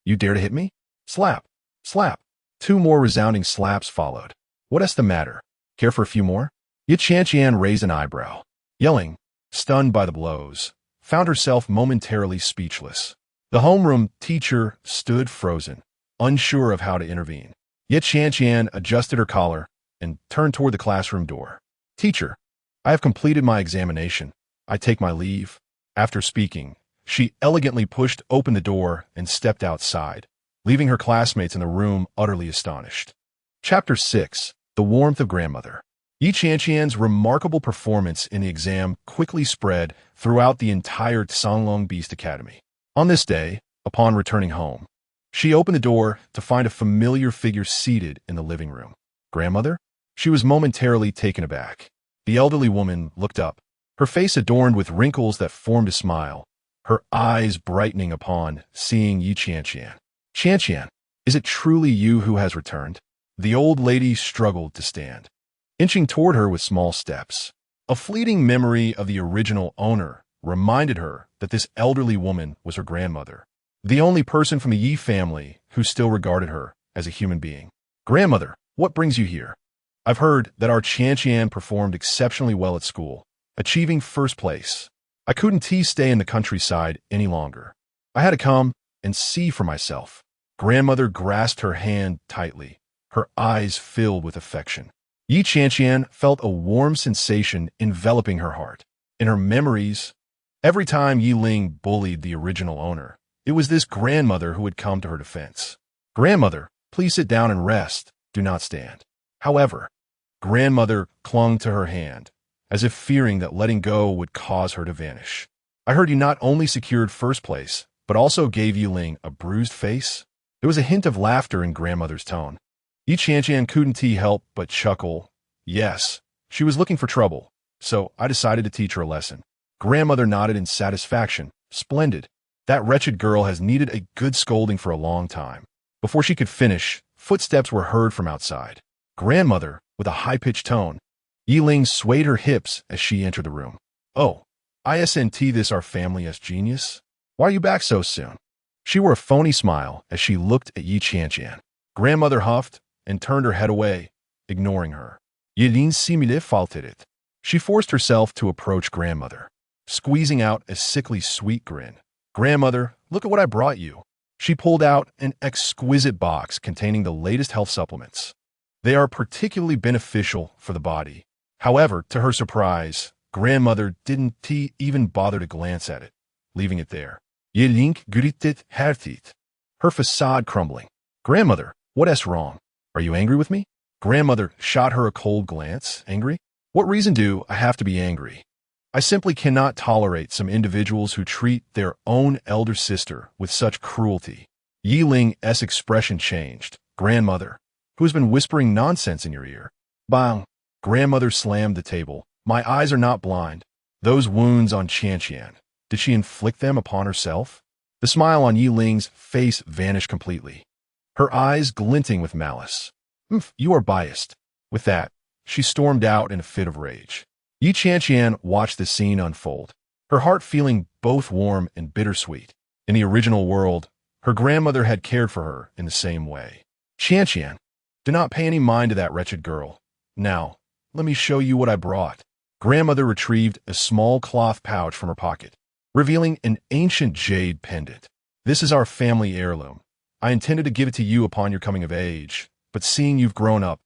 dare to hit me?" Slap. Slap. 2 more resounding slaps followed. "What is the matter? Care for a few more?" Yet Qianqian raised an eyebrow. Yelling, stunned by the blows, found herself momentarily speechless. The homeroom teacher stood frozen, unsure of how to intervene. Yet Qianqian adjusted her collar and turned toward the classroom door. "Teacher, I have completed my examination. I take my leave." After speaking, she elegantly pushed open the door and stepped outside, leaving her classmates in the room utterly astonished. Chapter 6. The Warmth of Grandmother. Qianqian's remarkable performance in the exam quickly spread throughout the entire Songlong Beast Academy. On this day, upon returning home, she opened the door to find a familiar figure seated in the living room. Grandmother? She was momentarily taken aback. The elderly woman looked up, her face adorned with wrinkles that formed a smile, her eyes brightening upon seeing Qianqian. "Qianqian, is it truly you who has returned?" The old lady struggled to stand, inching toward her with small steps. A fleeting memory of the original owner reminded her that this elderly woman was her grandmother, the only person from the Yi family who still regarded her as a human being. "Grandmother, what brings you here?" "I've heard that our Qianqian performed exceptionally well at school, achieving first place. I couldn't stay in the countryside any longer. I had to come and see for myself." Grandmother grasped her hand tightly, her eyes filled with affection. Qianqian felt a warm sensation enveloping her heart. In her memories, every time Yi Ling bullied the original owner, it was this grandmother who had come to her defense. "Grandmother, please sit down and rest. Do not stand." However, grandmother clung to her hand, as if fearing that letting go would cause her to vanish. "I heard you not only secured first place, but also gave Yi Ling a bruised face?" There was a hint of laughter in grandmother's tone. Qianqian couldn't help but chuckle. Yes, she was looking for trouble, so I decided to teach her a lesson. Grandmother nodded in satisfaction. "Splendid. That wretched girl has needed a good scolding for a long time." Before she could finish, footsteps were heard from outside. Grandmother, with a high-pitched tone, Yi Ling swayed her hips as she entered the room. "Oh, isn't this our family as genius? Why are you back so soon?" She wore a phony smile as she looked at Qianqian. Grandmother huffed and turned her head away, ignoring her. "Yidin simile faltered it." She forced herself to approach grandmother, squeezing out a sickly sweet grin. "Grandmother, look at what I brought you." She pulled out an exquisite box containing the latest health supplements. They are particularly beneficial for the body. However, to her surprise, grandmother didn't even bother to glance at it, leaving it there. Yidink grittit hertit. Her facade crumbling. "Grandmother, what is wrong? Are you angry with me?" Grandmother shot her a cold glance. "Angry? What reason do I have to be angry? I simply cannot tolerate some individuals who treat their own elder sister with such cruelty." Yi Ling's expression changed. "Grandmother, who has been whispering nonsense in your ear?" Bang! Grandmother slammed the table. "My eyes are not blind. Those wounds on Qianqian, did she inflict them upon herself?" The smile on Yi Ling's face vanished completely, her eyes glinting with malice. You are biased." With that, she stormed out in a fit of rage. Qianqian watched the scene unfold, her heart feeling both warm and bittersweet. In the original world, her grandmother had cared for her in the same way. "Qianqian, do not pay any mind to that wretched girl. Now, let me show you what I brought." Grandmother retrieved a small cloth pouch from her pocket, revealing an ancient jade pendant. "This is our family heirloom. I intended to give it to you upon your coming of age, but seeing you've grown up,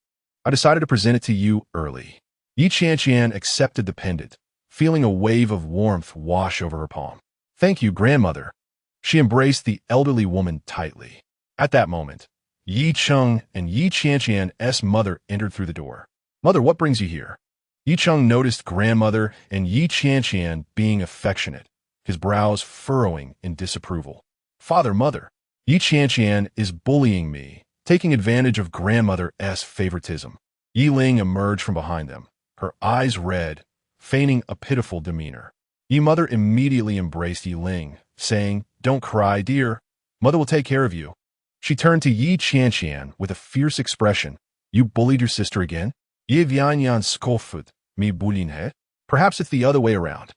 I decided to present it to you early." Qianqian accepted the pendant, feeling a wave of warmth wash over her palm. "Thank you, grandmother." She embraced the elderly woman tightly. At that moment, Yi Cheng and Yi Qianqian's mother entered through the door. "Mother, what brings you here?" Yi Cheng noticed grandmother and Yi Qianqian being affectionate, his brows furrowing in disapproval. "Father, mother, Yi Qianqian is bullying me, taking advantage of grandmother's favoritism." Yi Ling emerged from behind them, her eyes red, feigning a pitiful demeanor. Yi mother immediately embraced Yi Ling, saying, "Don't cry, dear. Mother will take care of you." She turned to Yi Qianqian with a fierce expression. "You bullied your sister again? Yi Vianyan scoffed, me bullying her? Perhaps it's the other way around."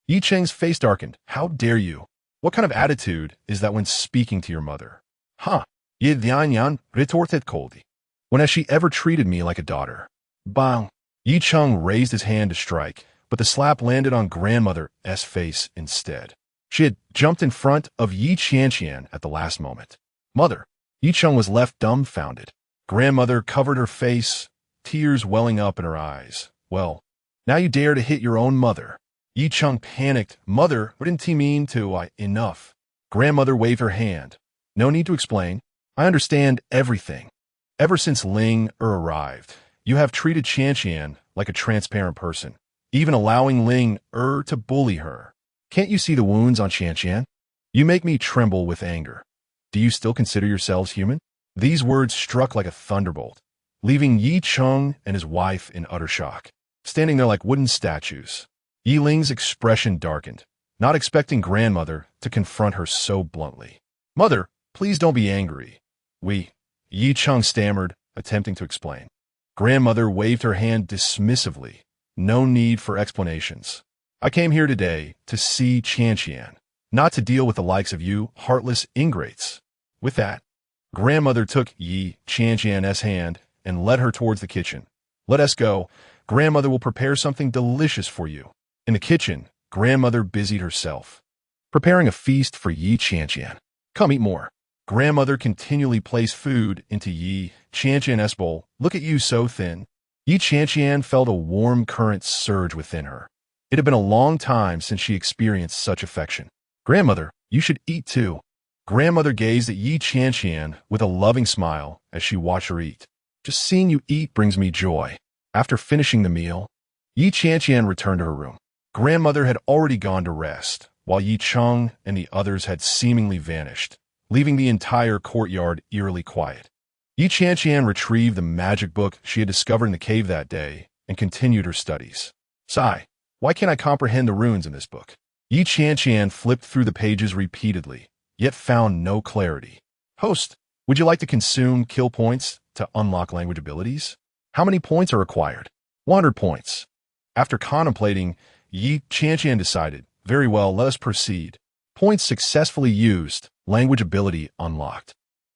Yi Cheng's face darkened. "How dare you? What kind of attitude is that when speaking to your mother?" "Huh, Yi Vianyan retorted coldly. When has she ever treated me like a daughter?" Bang! Yi Cheng raised his hand to strike, but the slap landed on grandmother's face instead. She had jumped in front of Yi Qianqian at the last moment. "Mother!" Yi Cheng was left dumbfounded. Grandmother covered her face, tears welling up in her eyes. "Well, now you dare to hit your own mother." Yi Cheng panicked. "Mother, what didn't he mean to? Enough." Grandmother waved her hand. "No need to explain. I understand everything. Ever since Ling arrived, you have treated Qianqian like a transparent person, even allowing Ling to bully her. Can't you see the wounds on Qianqian? You make me tremble with anger. Do you still consider yourselves human?" These words struck like a thunderbolt, leaving Yi Cheng and his wife in utter shock, standing there like wooden statues. Yi Ling's expression darkened, not expecting grandmother to confront her so bluntly. "Mother, please don't be angry. Yi Cheng stammered, attempting to explain. Grandmother waved her hand dismissively. "No need for explanations. I came here today to see Qianqian, not to deal with the likes of you heartless ingrates." With that, grandmother took Yi Qianqian's hand and led her towards the kitchen. "Let us go. Grandmother will prepare something delicious for you." In the kitchen, grandmother busied herself, preparing a feast for Yi Qianqian. "Come eat more." Grandmother continually placed food into Yi Qianqian's bowl. "Look at you, so thin." Yi Qianqian felt a warm current surge within her. It had been a long time since she experienced such affection. "Grandmother, you should eat too." Grandmother gazed at Yi Qianqian with a loving smile as she watched her eat. "Just seeing you eat brings me joy." After finishing the meal, Yi Qianqian returned to her room. Grandmother had already gone to rest, while Yi Cheng and the others had seemingly vanished, leaving the entire courtyard eerily quiet. Yi Qianqian retrieved the magic book she had discovered in the cave that day and continued her studies. "Sigh, why can't I comprehend the runes in this book?" Yi Qianqian flipped through the pages repeatedly, yet found no clarity. "Host, would you like to consume kill points to unlock language abilities? How many points are required?" 100 points. After contemplating, Yi Qianqian decided, "Very well, let us proceed. Points successfully used, language ability unlocked."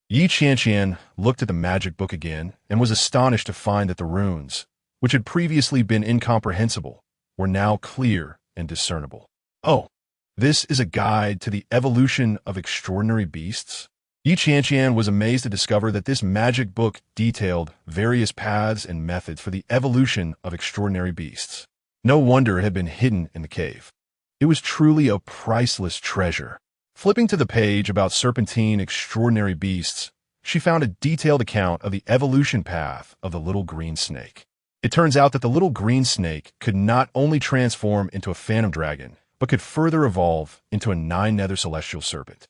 Yi Qianqian looked at the magic book again and was astonished to find that the runes, which had previously been incomprehensible, were now clear and discernible. "Oh, this is a guide to the evolution of extraordinary beasts?" Yi Qianqian was amazed to discover that this magic book detailed various paths and methods for the evolution of extraordinary beasts. No wonder it had been hidden in the cave. It was truly a priceless treasure. Flipping to the page about serpentine extraordinary beasts, she found a detailed account of the evolution path of the little green snake. It turns out that the little green snake could not only transform into a phantom dragon, but could further evolve into a 9-nether celestial serpent.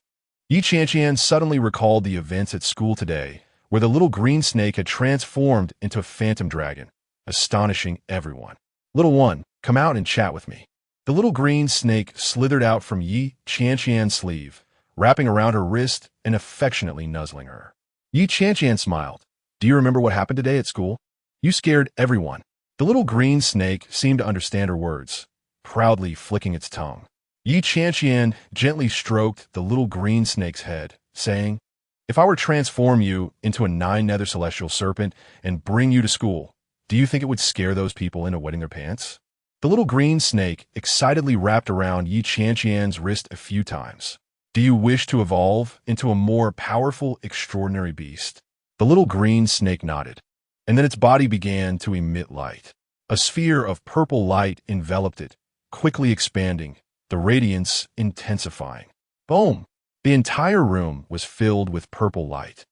Yi Qianqian suddenly recalled the events at school today, where the little green snake had transformed into a phantom dragon, astonishing everyone. "Little one, come out and chat with me." The little green snake slithered out from Yi Qianqian's sleeve, wrapping around her wrist and affectionately nuzzling her. Yi Qianqian smiled. "Do you remember what happened today at school? You scared everyone." The little green snake seemed to understand her words, proudly flicking its tongue. Yi Qianqian gently stroked the little green snake's head, saying, "If I were to transform you into a 9-nether celestial serpent and bring you to school, do you think it would scare those people into wetting their pants?" The little green snake excitedly wrapped around Yi Qianqian's wrist a few times. "Do you wish to evolve into a more powerful, extraordinary beast?" The little green snake nodded, and then its body began to emit light. A sphere of purple light enveloped it, quickly expanding, the radiance intensifying. Boom! The entire room was filled with purple light.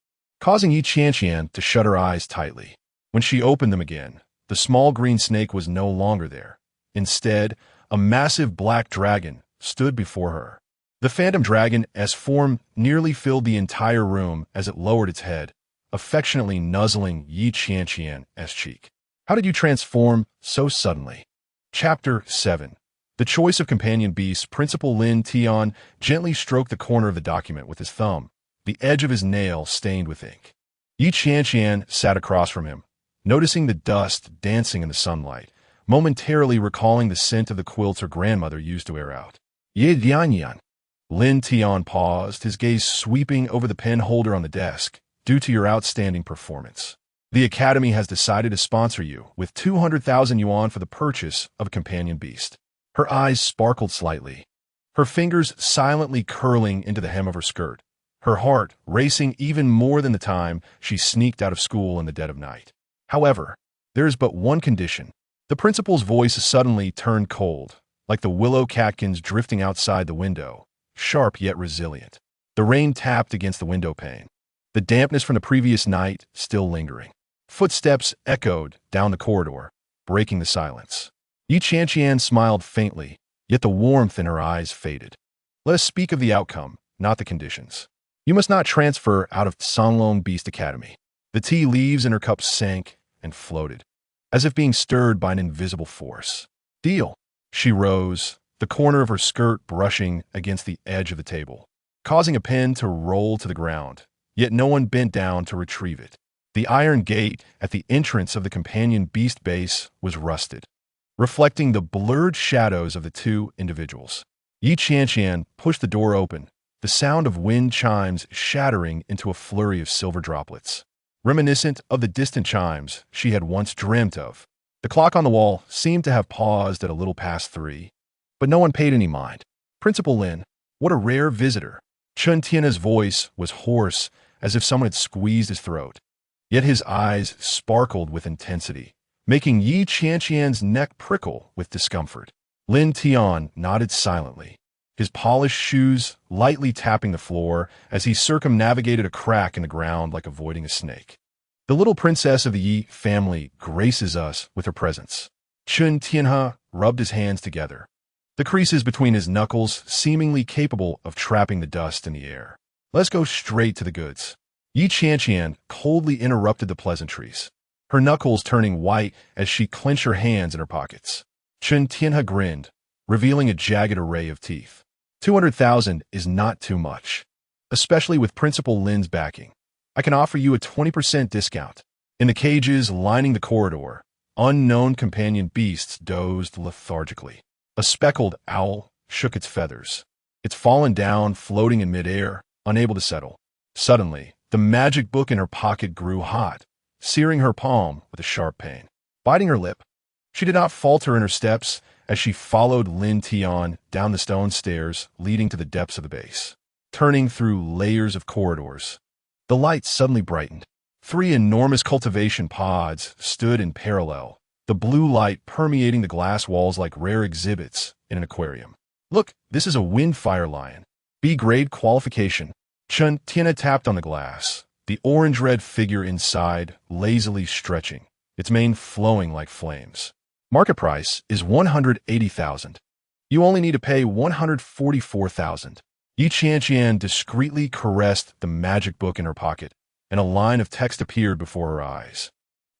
causing Yi Qianqian to shut her eyes tightly. When she opened them again, the small green snake was no longer there. Instead, a massive black dragon stood before her. The phantom dragon's form nearly filled the entire room as it lowered its head, affectionately nuzzling Yi Qianqian's cheek. How did you transform so suddenly? Chapter 7. The choice of companion beasts. Principal Lin Tian gently stroked the corner of the document with his thumb, the edge of his nail stained with ink. Yi Qianqian sat across from him, noticing the dust dancing in the sunlight, momentarily recalling the scent of the quilts her grandmother used to air out. Ye Dianyan. Lin Tian paused, his gaze sweeping over the pen holder on the desk. Due to your outstanding performance, the Academy has decided to sponsor you with 200,000 yuan for the purchase of a companion beast. Her eyes sparkled slightly, her fingers silently curling into the hem of her skirt, her heart racing even more than the time she sneaked out of school in the dead of night. However, there is but one condition. The principal's voice suddenly turned cold, like the willow catkins drifting outside the window, sharp yet resilient. The rain tapped against the window pane, the dampness from the previous night still lingering. Footsteps echoed down the corridor, breaking the silence. Yi Qianqian smiled faintly, yet the warmth in her eyes faded. Let us speak of the outcome, not the conditions. You must not transfer out of Sanlong Beast Academy. The tea leaves in her cup sank and floated, as if being stirred by an invisible force. Deal. She rose, the corner of her skirt brushing against the edge of the table, causing a pen to roll to the ground, yet no one bent down to retrieve it. The iron gate at the entrance of the companion beast base was rusted, reflecting the blurred shadows of the two individuals. Yi Qianqian pushed the door open, the sound of wind chimes shattering into a flurry of silver droplets, reminiscent of the distant chimes she had once dreamt of. The clock on the wall seemed to have paused at a little past 3, but no one paid any mind. Principal Lin, what a rare visitor. Qianqian's voice was hoarse, as if someone had squeezed his throat. Yet his eyes sparkled with intensity, making Yi Qianqian's neck prickle with discomfort. Lin Tian nodded silently, his polished shoes lightly tapping the floor as he circumnavigated a crack in the ground like avoiding a snake. The little princess of the Yi family graces us with her presence. Chun Tianhe rubbed his hands together, the creases between his knuckles seemingly capable of trapping the dust in the air. Let's go straight to the goods. Yi Qianqian coldly interrupted the pleasantries, her knuckles turning white as she clenched her hands in her pockets. Chun Tianhe grinned, revealing a jagged array of teeth. 200,000 is not too much, especially with Principal Lin's backing. I can offer you a 20% discount. In the cages lining the corridor, unknown companion beasts dozed lethargically. A speckled owl shook its feathers, its fallen down floating in midair, unable to settle. Suddenly, the magic book in her pocket grew hot, searing her palm with a sharp pain. Biting her lip, she did not falter in her steps as she followed Lin Tian down the stone stairs leading to the depths of the base. Turning through layers of corridors, the light suddenly brightened. 3 enormous cultivation pods stood in parallel, the blue light permeating the glass walls like rare exhibits in an aquarium. Look, this is a windfire lion. B-grade qualification. Chun Tianhe tapped on the glass, the orange-red figure inside lazily stretching, its mane flowing like flames. Market price is 180,000. You only need to pay 144,000. Yi Qianqian discreetly caressed the magic book in her pocket, and a line of text appeared before her eyes.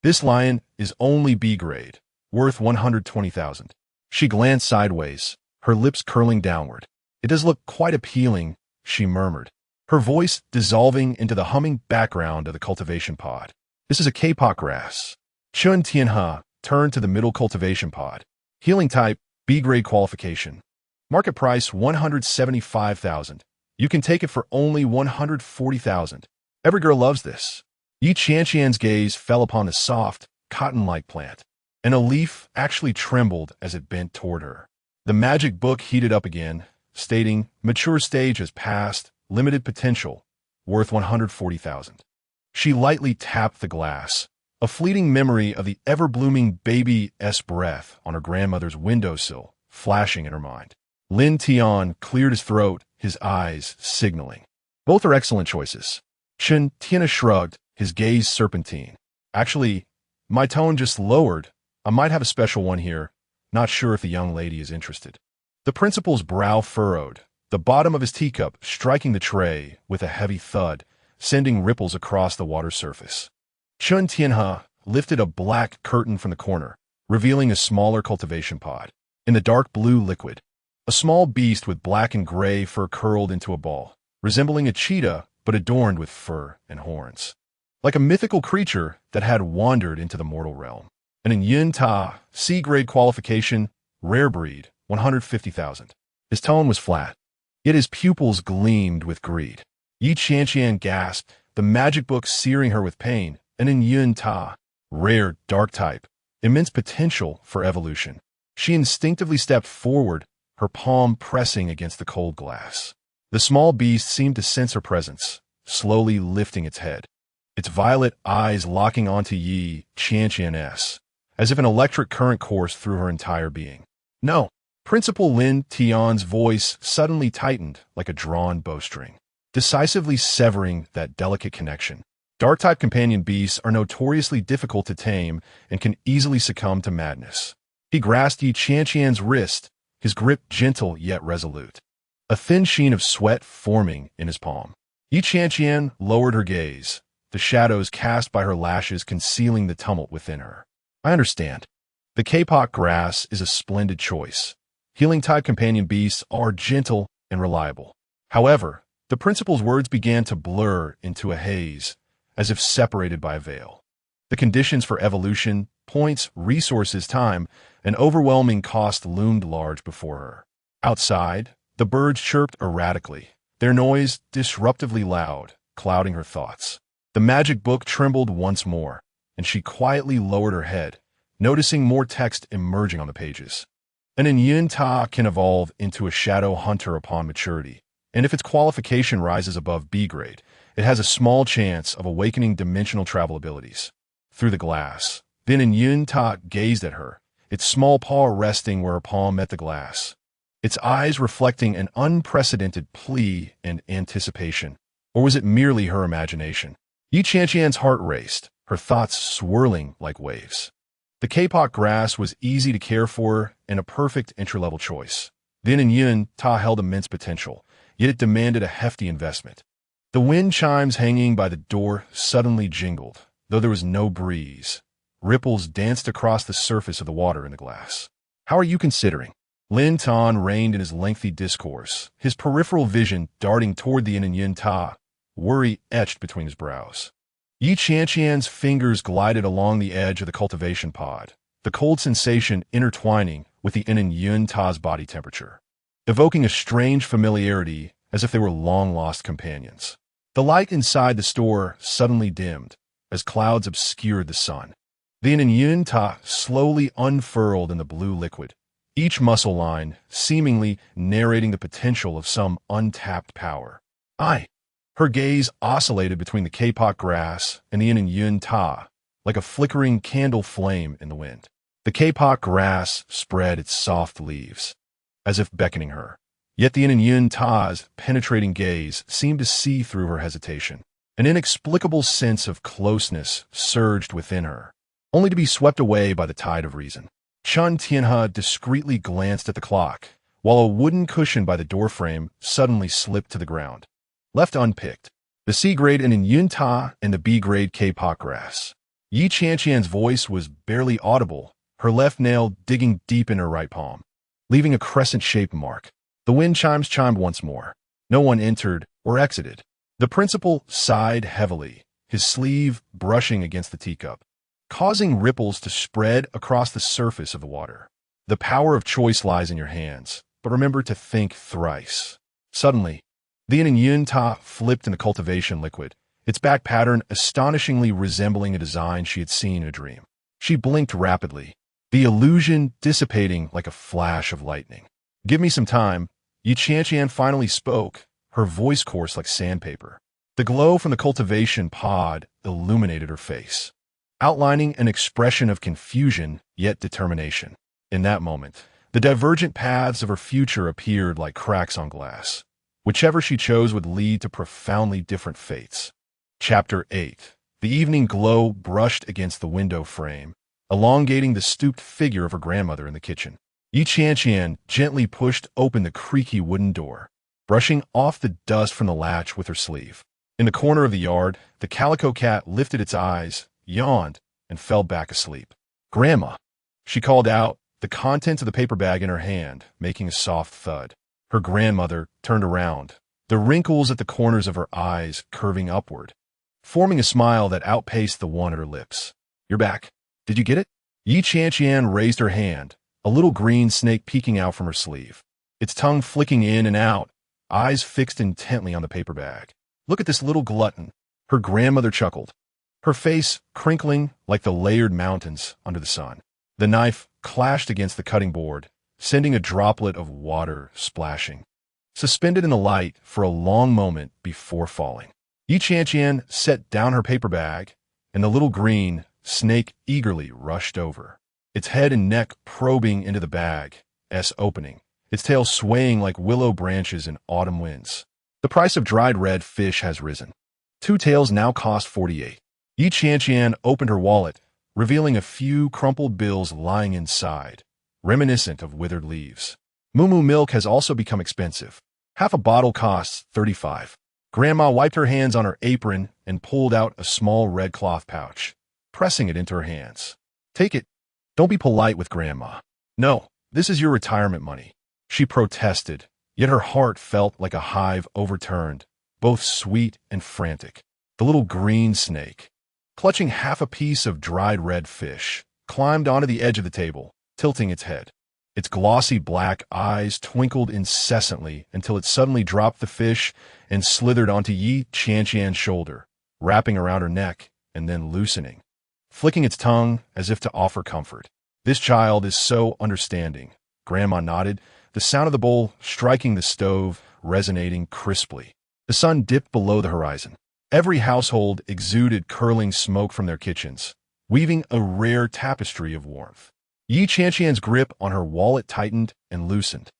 This lion is only B-grade, worth 120,000. She glanced sideways, her lips curling downward. It does look quite appealing, she murmured, her voice dissolving into the humming background of the cultivation pod. This is a kapok grass. Chun Tianhe turned to the middle cultivation pod. Healing type, B-grade qualification. Market price 175,000. You can take it for only 140,000. Every girl loves this. Yi Qianqian's gaze fell upon a soft, cotton-like plant, and a leaf actually trembled as it bent toward her. The magic book heated up again, stating, mature stage has passed, limited potential, worth 140,000. She lightly tapped the glass, a fleeting memory of the ever-blooming baby's breath on her grandmother's windowsill flashing in her mind. Lin Tian cleared his throat, his eyes signaling. Both are excellent choices. Qianqian shrugged, his gaze serpentine. Actually, my tone just lowered. I might have a special one here. Not sure if the young lady is interested. The principal's brow furrowed, the bottom of his teacup striking the tray with a heavy thud, sending ripples across the water surface. Qianqian lifted a black curtain from the corner, revealing a smaller cultivation pod. In the dark blue liquid, a small beast with black and gray fur curled into a ball, resembling a cheetah but adorned with fur and horns. Like a mythical creature that had wandered into the mortal realm. An unloved, C-grade qualification, rare breed, 150,000. His tone was flat, yet his pupils gleamed with greed. Qianqian gasped, the magic book searing her with pain. An unloved, rare, dark type, immense potential for evolution. She instinctively stepped forward, her palm pressing against the cold glass. The small beast seemed to sense her presence, slowly lifting its head, its violet eyes locking onto Qianqian's, as if an electric current coursed through her entire being. No. Principal Lin Tian's voice suddenly tightened like a drawn bowstring, decisively severing that delicate connection. Dark-type companion beasts are notoriously difficult to tame and can easily succumb to madness. He grasped Qianqian's wrist, his grip gentle yet resolute, a thin sheen of sweat forming in his palm. Qianqian lowered her gaze, the shadows cast by her lashes concealing the tumult within her. I understand. The kapok grass is a splendid choice. Healing-type companion beasts are gentle and reliable. However, the principal's words began to blur into a haze, as if separated by a veil. The conditions for evolution, points, resources, time, and overwhelming cost loomed large before her. Outside, the birds chirped erratically, their noise disruptively loud, clouding her thoughts. The magic book trembled once more, and she quietly lowered her head, noticing more text emerging on the pages. An unloved can evolve into a shadow hunter upon maturity, and if its qualification rises above B grade, it has a small chance of awakening dimensional travel abilities. Through the glass, then an unloved gazed at her, its small paw resting where her palm met the glass, its eyes reflecting an unprecedented plea and anticipation. Or was it merely her imagination? Qianqian's heart raced, her thoughts swirling like waves. The kapok grass was easy to care for and a perfect entry-level choice. Then in Yun, Ta held immense potential, yet it demanded a hefty investment. The wind chimes hanging by the door suddenly jingled, though there was no breeze. Ripples danced across the surface of the water in the glass. How are you considering? Lin Tan reined in his lengthy discourse, his peripheral vision darting toward the Yin Ta, worry etched between his brows. Qianqian's fingers glided along the edge of the cultivation pod, the cold sensation intertwining with the Yin Ta's body temperature, evoking a strange familiarity as if they were long-lost companions. The light inside the store suddenly dimmed, as clouds obscured the sun. The Yin Ta slowly unfurled in the blue liquid, each muscle line seemingly narrating the potential of some untapped power. Her gaze oscillated between the kapok grass and the Yin Ta, like a flickering candle flame in the wind. The kapok grass spread its soft leaves, as if beckoning her. Yet the Yin Ta's penetrating gaze seemed to see through her hesitation. An inexplicable sense of closeness surged within her, only to be swept away by the tide of reason. Qianqian discreetly glanced at the clock, while a wooden cushion by the doorframe suddenly slipped to the ground. Left unpicked, the C-grade Yin Ta and the B-grade kapok grass. Qianqian's voice was barely audible, her left nail digging deep in her right palm, leaving a crescent-shaped mark. The wind chimes chimed once more. No one entered or exited. The principal sighed heavily, his sleeve brushing against the teacup, causing ripples to spread across the surface of the water. The power of choice lies in your hands, but remember to think thrice. Suddenly, the Yin Ta flipped in the cultivation liquid, its back pattern astonishingly resembling a design she had seen in a dream. She blinked rapidly, the illusion dissipating like a flash of lightning. Give me some time. Qianqian finally spoke, her voice coarse like sandpaper. The glow from the cultivation pod illuminated her face, outlining an expression of confusion yet determination. In that moment, the divergent paths of her future appeared like cracks on glass. Whichever she chose would lead to profoundly different fates. Chapter 8. The evening glow brushed against the window frame, elongating the stooped figure of her grandmother in the kitchen. Qianqian gently pushed open the creaky wooden door, brushing off the dust from the latch with her sleeve. In the corner of the yard, the calico cat lifted its eyes, yawned, and fell back asleep. "Grandma," she called out, the contents of the paper bag in her hand making a soft thud. Her grandmother turned around, the wrinkles at the corners of her eyes curving upward, forming a smile that outpaced the one at her lips. "You're back. Did you get it?" Qianqian raised her hand, a little green snake peeking out from her sleeve, its tongue flicking in and out, eyes fixed intently on the paper bag. "Look at this little glutton," her grandmother chuckled, her face crinkling like the layered mountains under the sun. The knife clashed against the cutting board, sending a droplet of water splashing, suspended in the light for a long moment before falling. Qianqian set down her paper bag, and the little green snake eagerly rushed over, its head and neck probing into the bag's opening, its tail swaying like willow branches in autumn winds. The price of dried red fish has risen. 2 tails now cost 48. Qianqian opened her wallet, revealing a few crumpled bills lying inside, reminiscent of withered leaves. Moo milk has also become expensive. Half a bottle costs 35. Grandma wiped her hands on her apron and pulled out a small red cloth pouch, pressing it into her hands. "Take it. Don't be polite with Grandma." "No, this is your retirement money," she protested, yet her heart felt like a hive overturned, both sweet and frantic. The little green snake, clutching half a piece of dried red fish, climbed onto the edge of the table, tilting its head. Its glossy black eyes twinkled incessantly until it suddenly dropped the fish and slithered onto Qianqian's shoulder, wrapping around her neck and then loosening, flicking its tongue as if to offer comfort. "This child is so understanding," Grandma nodded, the sound of the bowl striking the stove resonating crisply. The sun dipped below the horizon. Every household exuded curling smoke from their kitchens, weaving a rare tapestry of warmth. Qianqian's grip on her wallet tightened and loosened,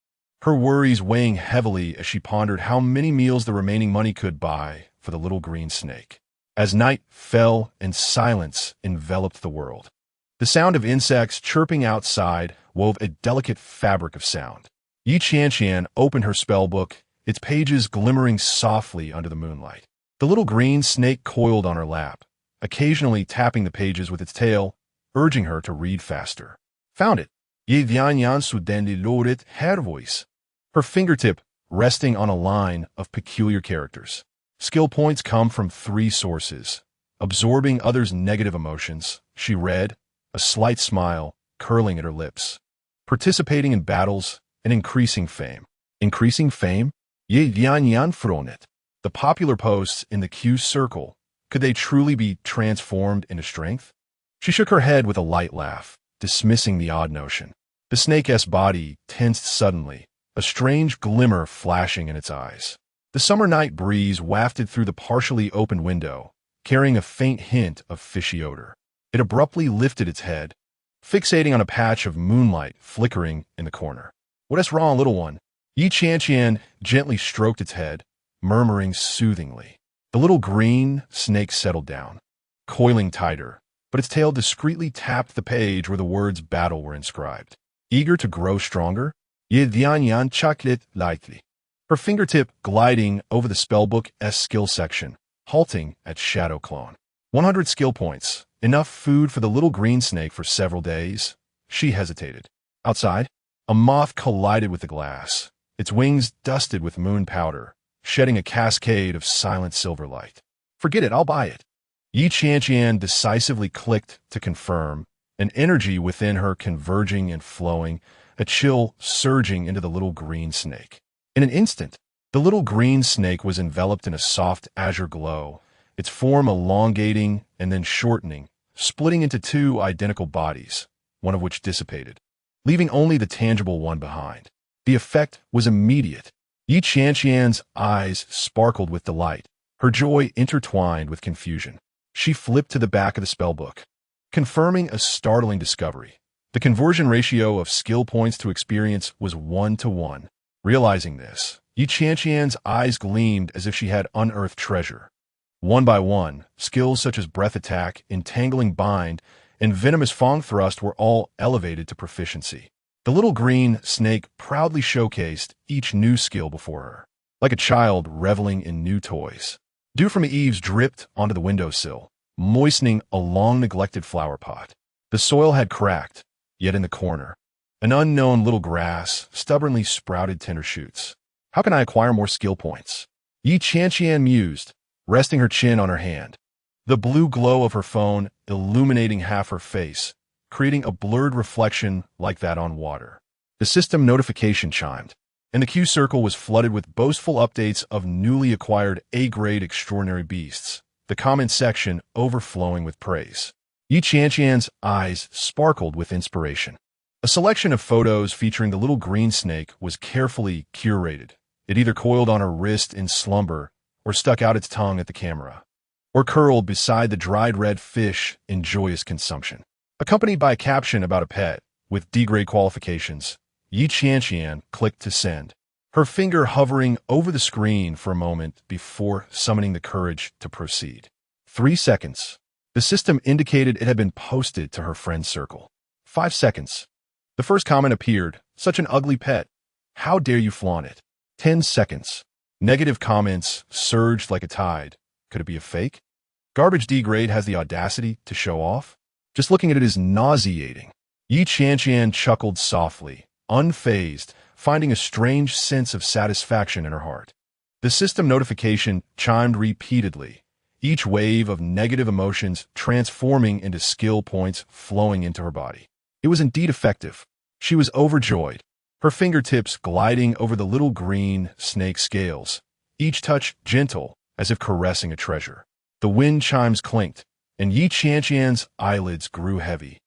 her worries weighing heavily as she pondered how many meals the remaining money could buy for the little green snake. As night fell and silence enveloped the world, the sound of insects chirping outside wove a delicate fabric of sound. Qianqian opened her spell book, its pages glimmering softly under the moonlight. The little green snake coiled on her lap, occasionally tapping the pages with its tail, urging her to read faster. "Found it." Qianqian suddenly loaded her voice, her fingertip resting on a line of peculiar characters. Skill points come from 3 sources. Absorbing others' negative emotions, she read, a slight smile curling at her lips. Participating in battles and increasing fame. Increasing fame? Qianqian frowned. The popular posts in the Q circle, could they truly be transformed into strength? She shook her head with a light laugh, dismissing the odd notion. The snake's body tensed suddenly, a strange glimmer flashing in its eyes. The summer night breeze wafted through the partially open window, carrying a faint hint of fishy odor. It abruptly lifted its head, fixating on a patch of moonlight flickering in the corner. "What is wrong, little one?" Qianqian gently stroked its head, murmuring soothingly. The little green snake settled down, coiling tighter, but its tail discreetly tapped the page where the words battle were inscribed. Eager to grow stronger, Qianqian chucked it lightly, her fingertip gliding over the spellbook's skill section, halting at Shadow Clone. 100 skill points, enough food for the little green snake for several days. She hesitated. Outside, a moth collided with the glass, its wings dusted with moon powder, shedding a cascade of silent silver light. "Forget it, I'll buy it." Qianqian decisively clicked to confirm, an energy within her converging and flowing, a chill surging into the little green snake. In an instant, the little green snake was enveloped in a soft azure glow, its form elongating and then shortening, splitting into 2 identical bodies, one of which dissipated, leaving only the tangible one behind. The effect was immediate. Qianqian's eyes sparkled with delight, her joy intertwined with confusion. She flipped to the back of the spellbook, confirming a startling discovery. The conversion ratio of skill points to experience was 1-to-1. Realizing this, Qianqian's eyes gleamed as if she had unearthed treasure. One by one, skills such as breath attack, entangling bind, and venomous fang thrust were all elevated to proficiency. The little green snake proudly showcased each new skill before her, like a child reveling in new toys. Dew from the eaves dripped onto the windowsill, moistening a long-neglected flower pot. The soil had cracked, yet in the corner, an unknown little grass stubbornly sprouted tender shoots. How can I acquire more skill points? Qianqian mused, resting her chin on her hand. The blue glow of her phone illuminating half her face, creating a blurred reflection like that on water. The system notification chimed, and the Q circle was flooded with boastful updates of newly acquired A-grade extraordinary beasts, the comment section overflowing with praise. Qianqian's eyes sparkled with inspiration. A selection of photos featuring the little green snake was carefully curated. It either coiled on her wrist in slumber or stuck out its tongue at the camera, or curled beside the dried red fish in joyous consumption. Accompanied by a caption about a pet with D-grade qualifications, Qianqian clicked to send, her finger hovering over the screen for a moment before summoning the courage to proceed. 3 seconds. The system indicated it had been posted to her friend's circle. 5 seconds. The first comment appeared, such an ugly pet. How dare you flaunt it? 10 seconds. Negative comments surged like a tide. Could it be a fake? Garbage D-grade has the audacity to show off? Just looking at it is nauseating. Qianqian chuckled softly, unfazed, finding a strange sense of satisfaction in her heart. The system notification chimed repeatedly, each wave of negative emotions transforming into skill points flowing into her body. It was indeed effective. She was overjoyed, her fingertips gliding over the little green snake scales, each touch gentle as if caressing a treasure. The wind chimes clinked, and Qianqian's eyelids grew heavy,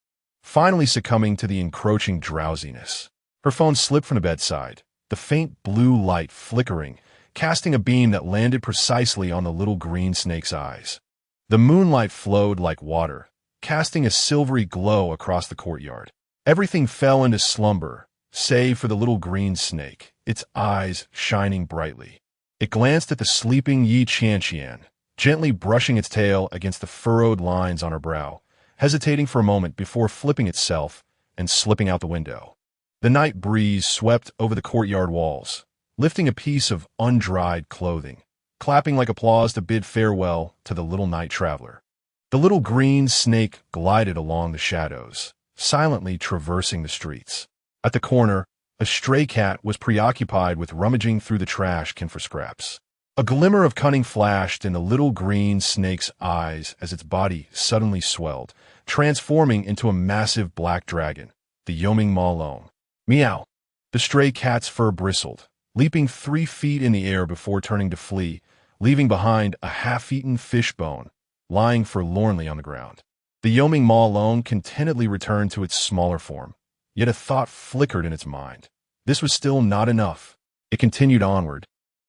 finally succumbing to the encroaching drowsiness. Her phone slipped from the bedside, the faint blue light flickering, casting a beam that landed precisely on the little green snake's eyes. The moonlight flowed like water, casting a silvery glow across the courtyard. Everything fell into slumber, save for the little green snake, its eyes shining brightly. It glanced at the sleeping Qianqian, gently brushing its tail against the furrowed lines on her brow, hesitating for a moment before flipping itself and slipping out the window. The night breeze swept over the courtyard walls, lifting a piece of undried clothing, clapping like applause to bid farewell to the little night traveler. The little green snake glided along the shadows, silently traversing the streets. At the corner, a stray cat was preoccupied with rummaging through the trash can for scraps. A glimmer of cunning flashed in the little green snake's eyes as its body suddenly swelled, transforming into a massive black dragon, the Yoming Ma. Meow. The stray cat's fur bristled, leaping 3 feet in the air before turning to flee, leaving behind a half-eaten fish bone, lying forlornly on the ground. The Yoming Ma contentedly returned to its smaller form, yet a thought flickered in its mind. This was still not enough. It continued onward,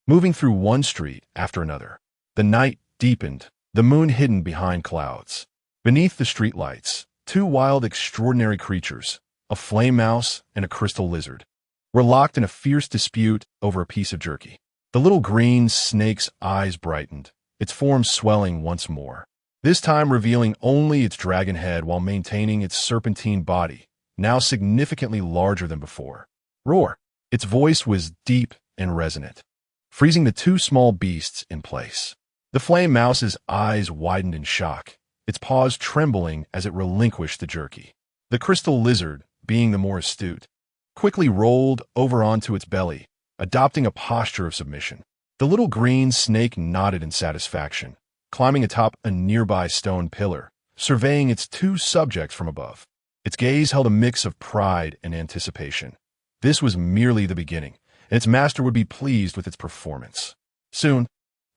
moving through one street after another. The night deepened, the moon hidden behind clouds. Beneath the streetlights, 2 wild, extraordinary creatures, a flame mouse and a crystal lizard, were locked in a fierce dispute over a piece of jerky. The little green snake's eyes brightened, its form swelling once more, this time revealing only its dragon head while maintaining its serpentine body, now significantly larger than before. Roar! Its voice was deep and resonant, freezing the 2 small beasts in place. The flame mouse's eyes widened in shock, its paws trembling as it relinquished the jerky. The crystal lizard, being the more astute, quickly rolled over onto its belly, adopting a posture of submission. The little green snake nodded in satisfaction, climbing atop a nearby stone pillar, surveying its 2 subjects from above. Its gaze held a mix of pride and anticipation. This was merely the beginning, and its master would be pleased with its performance. Soon,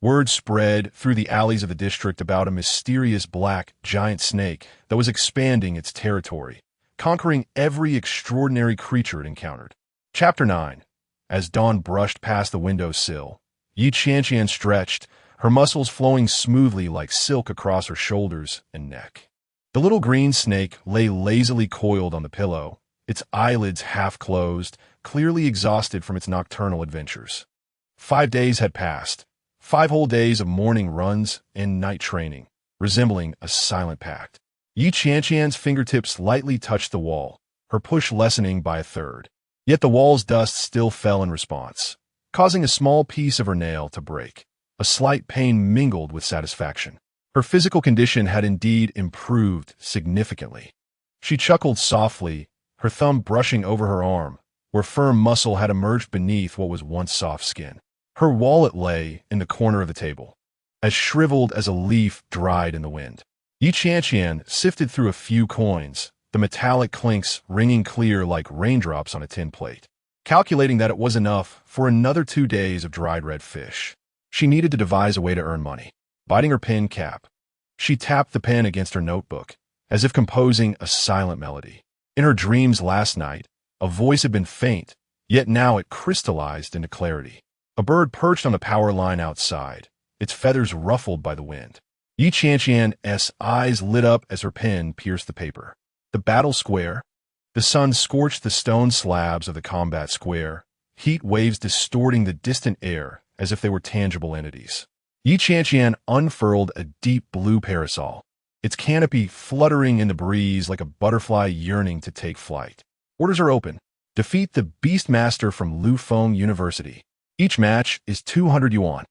word spread through the alleys of the district about a mysterious black giant snake that was expanding its territory, conquering every extraordinary creature it encountered. Chapter 9. As dawn brushed past the windowsill, Qianqian stretched, her muscles flowing smoothly like silk across her shoulders and neck. The little green snake lay lazily coiled on the pillow, its eyelids half closed, clearly exhausted from its nocturnal adventures. 5 days had passed, 5 whole days of morning runs and night training, resembling a silent pact. Qianqian's fingertips lightly touched the wall, her push lessening by a third. Yet the wall's dust still fell in response, causing a small piece of her nail to break. A slight pain mingled with satisfaction. Her physical condition had indeed improved significantly. She chuckled softly, her thumb brushing over her arm, where firm muscle had emerged beneath what was once soft skin. Her wallet lay in the corner of the table, as shriveled as a leaf dried in the wind. Qianqian sifted through a few coins, the metallic clinks ringing clear like raindrops on a tin plate. Calculating that it was enough for another 2 days of dried red fish, she needed to devise a way to earn money. Biting her pen cap, she tapped the pen against her notebook, as if composing a silent melody. In her dreams last night, a voice had been faint, yet now it crystallized into clarity. A bird perched on the power line outside, its feathers ruffled by the wind. Qianqian's eyes lit up as her pen pierced the paper. The battle square. The sun scorched the stone slabs of the combat square, heat waves distorting the distant air as if they were tangible entities. Qianqian unfurled a deep blue parasol, its canopy fluttering in the breeze like a butterfly yearning to take flight. Orders are open. Defeat the Beastmaster from Lufeng University. Each match is 200 yuan,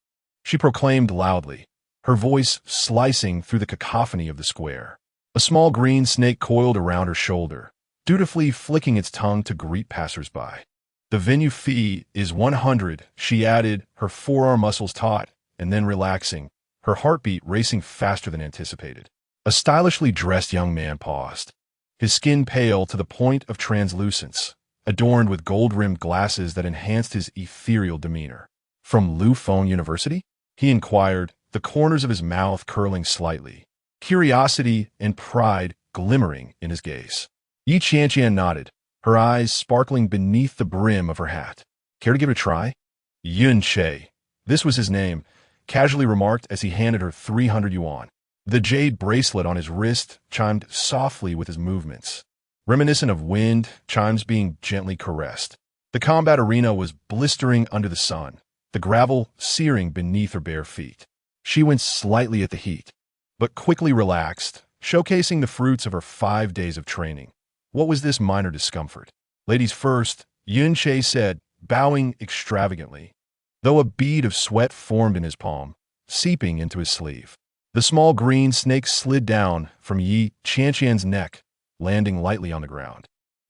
she proclaimed loudly, her voice slicing through the cacophony of the square. A small green snake coiled around her shoulder, dutifully flicking its tongue to greet passersby. The venue fee is 100, she added, her forearm muscles taut, and then relaxing, her heartbeat racing faster than anticipated. A stylishly dressed young man paused, his skin pale to the point of translucence, adorned with gold-rimmed glasses that enhanced his ethereal demeanor. From Lufeng University? He inquired, the corners of his mouth curling slightly, curiosity and pride glimmering in his gaze. Qianqian nodded, her eyes sparkling beneath the brim of her hat. Care to give it a try? Yunche, this was his name, casually remarked as he handed her 300 yuan. The jade bracelet on his wrist chimed softly with his movements, reminiscent of wind chimes being gently caressed. The combat arena was blistering under the sun, the gravel searing beneath her bare feet. She winced slightly at the heat, but quickly relaxed, showcasing the fruits of her 5 days of training. What was this minor discomfort? Ladies first, Yunche said, bowing extravagantly, though a bead of sweat formed in his palm, seeping into his sleeve. The small green snake slid down from Qianqian's neck, landing lightly on the ground,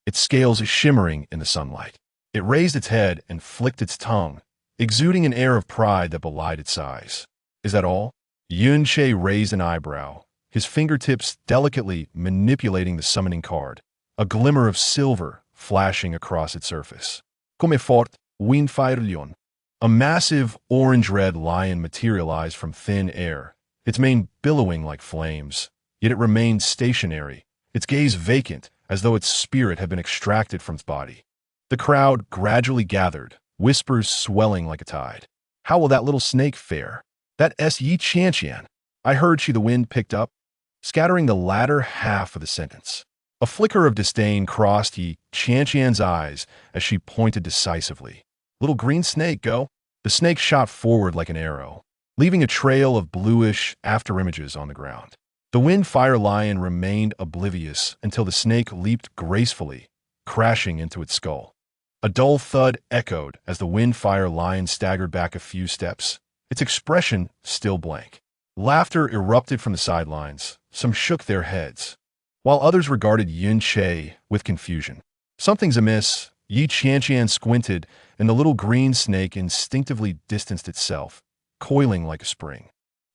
its scales shimmering in the sunlight. It raised its head and flicked its tongue, exuding an air of pride that belied its size. Is that all? Yunche raised an eyebrow, his fingertips delicately manipulating the summoning card, a glimmer of silver flashing across its surface. Come fort, windfire lion. A massive orange-red lion materialized from thin air, its mane billowing like flames, yet it remained stationary, its gaze vacant as though its spirit had been extracted from its body. The crowd gradually gathered, whispers swelling like a tide. How will that little snake fare? That Qianqian. I heard the wind picked up, scattering the latter half of the sentence. A flicker of disdain crossed Qianqian's eyes as she pointed decisively. Little green snake, go. The snake shot forward like an arrow, leaving a trail of bluish afterimages on the ground. The windfire lion remained oblivious until the snake leaped gracefully, crashing into its skull. A dull thud echoed as the windfire lion staggered back a few steps, its expression still blank. Laughter erupted from the sidelines. Some shook their heads, while others regarded Yunche with confusion. Something's amiss. Qianqian squinted, and the little green snake instinctively distanced itself, coiling like a spring.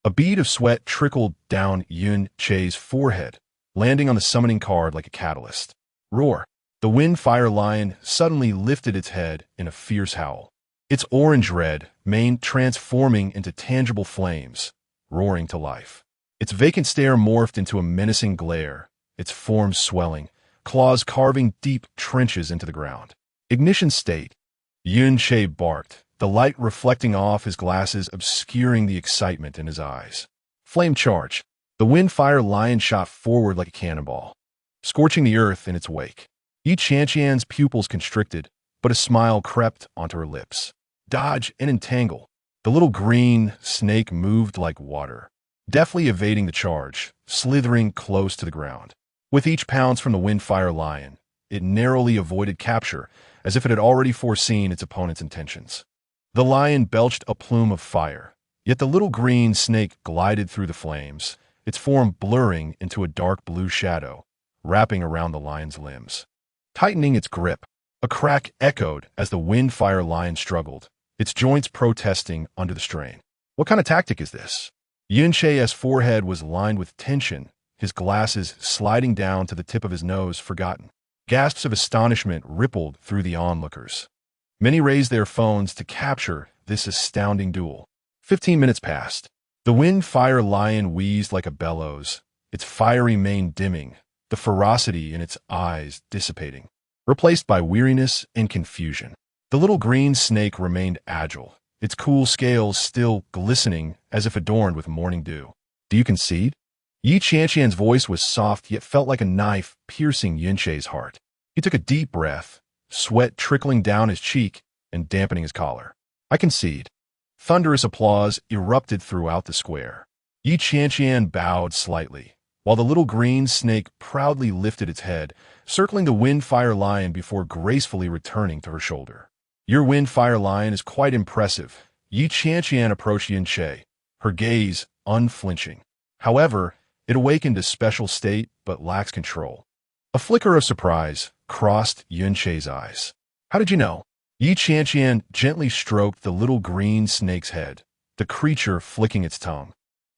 A bead of sweat trickled down Yunche's forehead, landing on the summoning card like a catalyst. Roar! The windfire lion suddenly lifted its head in a fierce howl, its orange-red mane transforming into tangible flames, roaring to life. Its vacant stare morphed into a menacing glare, its form swelling, claws carving deep trenches into the ground. Ignition state. Yunche barked, the light reflecting off his glasses obscuring the excitement in his eyes. Flame charge. The windfire lion shot forward like a cannonball, scorching the earth in its wake. Qianqian's pupils constricted, but a smile crept onto her lips. Dodge and entangle. The little green snake moved like water, deftly evading the charge, slithering close to the ground. With each pounce from the windfire lion, it narrowly avoided capture, as if it had already foreseen its opponent's intentions. The lion belched a plume of fire, yet the little green snake glided through the flames, its form blurring into a dark blue shadow, wrapping around the lion's limbs. Tightening its grip, a crack echoed as the windfire lion struggled, its joints protesting under the strain. What kind of tactic is this? Yunche's forehead was lined with tension, his glasses sliding down to the tip of his nose forgotten. Gasps of astonishment rippled through the onlookers. Many raised their phones to capture this astounding duel. 15 minutes passed. The windfire lion wheezed like a bellows, its fiery mane dimming, the ferocity in its eyes dissipating, replaced by weariness and confusion. The little green snake remained agile, its cool scales still glistening as if adorned with morning dew. Do you concede? Qianqian's voice was soft yet felt like a knife piercing Yunche's heart. He took a deep breath, sweat trickling down his cheek and dampening his collar. I concede. Thunderous applause erupted throughout the square. Qianqian bowed slightly, while the little green snake proudly lifted its head, circling the windfire lion before gracefully returning to her shoulder. Your windfire lion is quite impressive. Qianqian approached Yunche, her gaze unflinching. However, it awakened a special state but lacks control. A flicker of surprise crossed Yunche's eyes. How did you know? Qianqian gently stroked the little green snake's head, the creature flicking its tongue,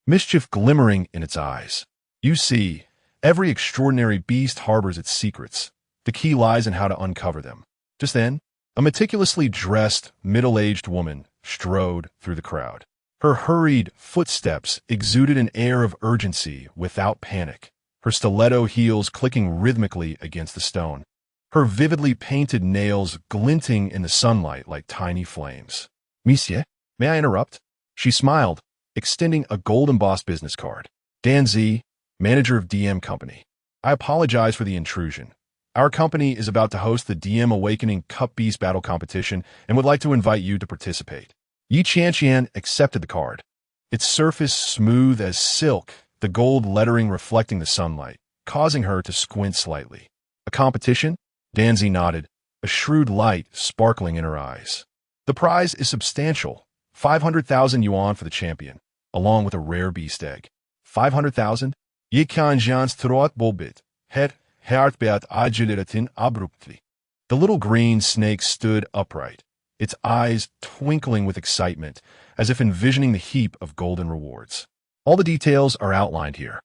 mischief glimmering in its eyes. You see, every extraordinary beast harbors its secrets. The key lies in how to uncover them. Just then, a meticulously dressed, middle-aged woman strode through the crowd. Her hurried footsteps exuded an air of urgency without panic, her stiletto heels clicking rhythmically against the stone, her vividly painted nails glinting in the sunlight like tiny flames. Monsieur, may I interrupt? She smiled, extending a gold-embossed business card. Dan Z, manager of DM Company. I apologize for the intrusion. Our company is about to host the DM Awakening Cup Beast Battle Competition and would like to invite you to participate. Qianqian accepted the card, its surface smooth as silk, the gold lettering reflecting the sunlight, causing her to squint slightly. A competition? Danzi nodded, a shrewd light sparkling in her eyes. The prize is substantial, 500,000 yuan for the champion, along with a rare beast egg. 500,000? Qianqian's trot bolbit, het heartbeat agileratin abruptly. The little green snake stood upright, its eyes twinkling with excitement, as if envisioning the heap of golden rewards. All the details are outlined here.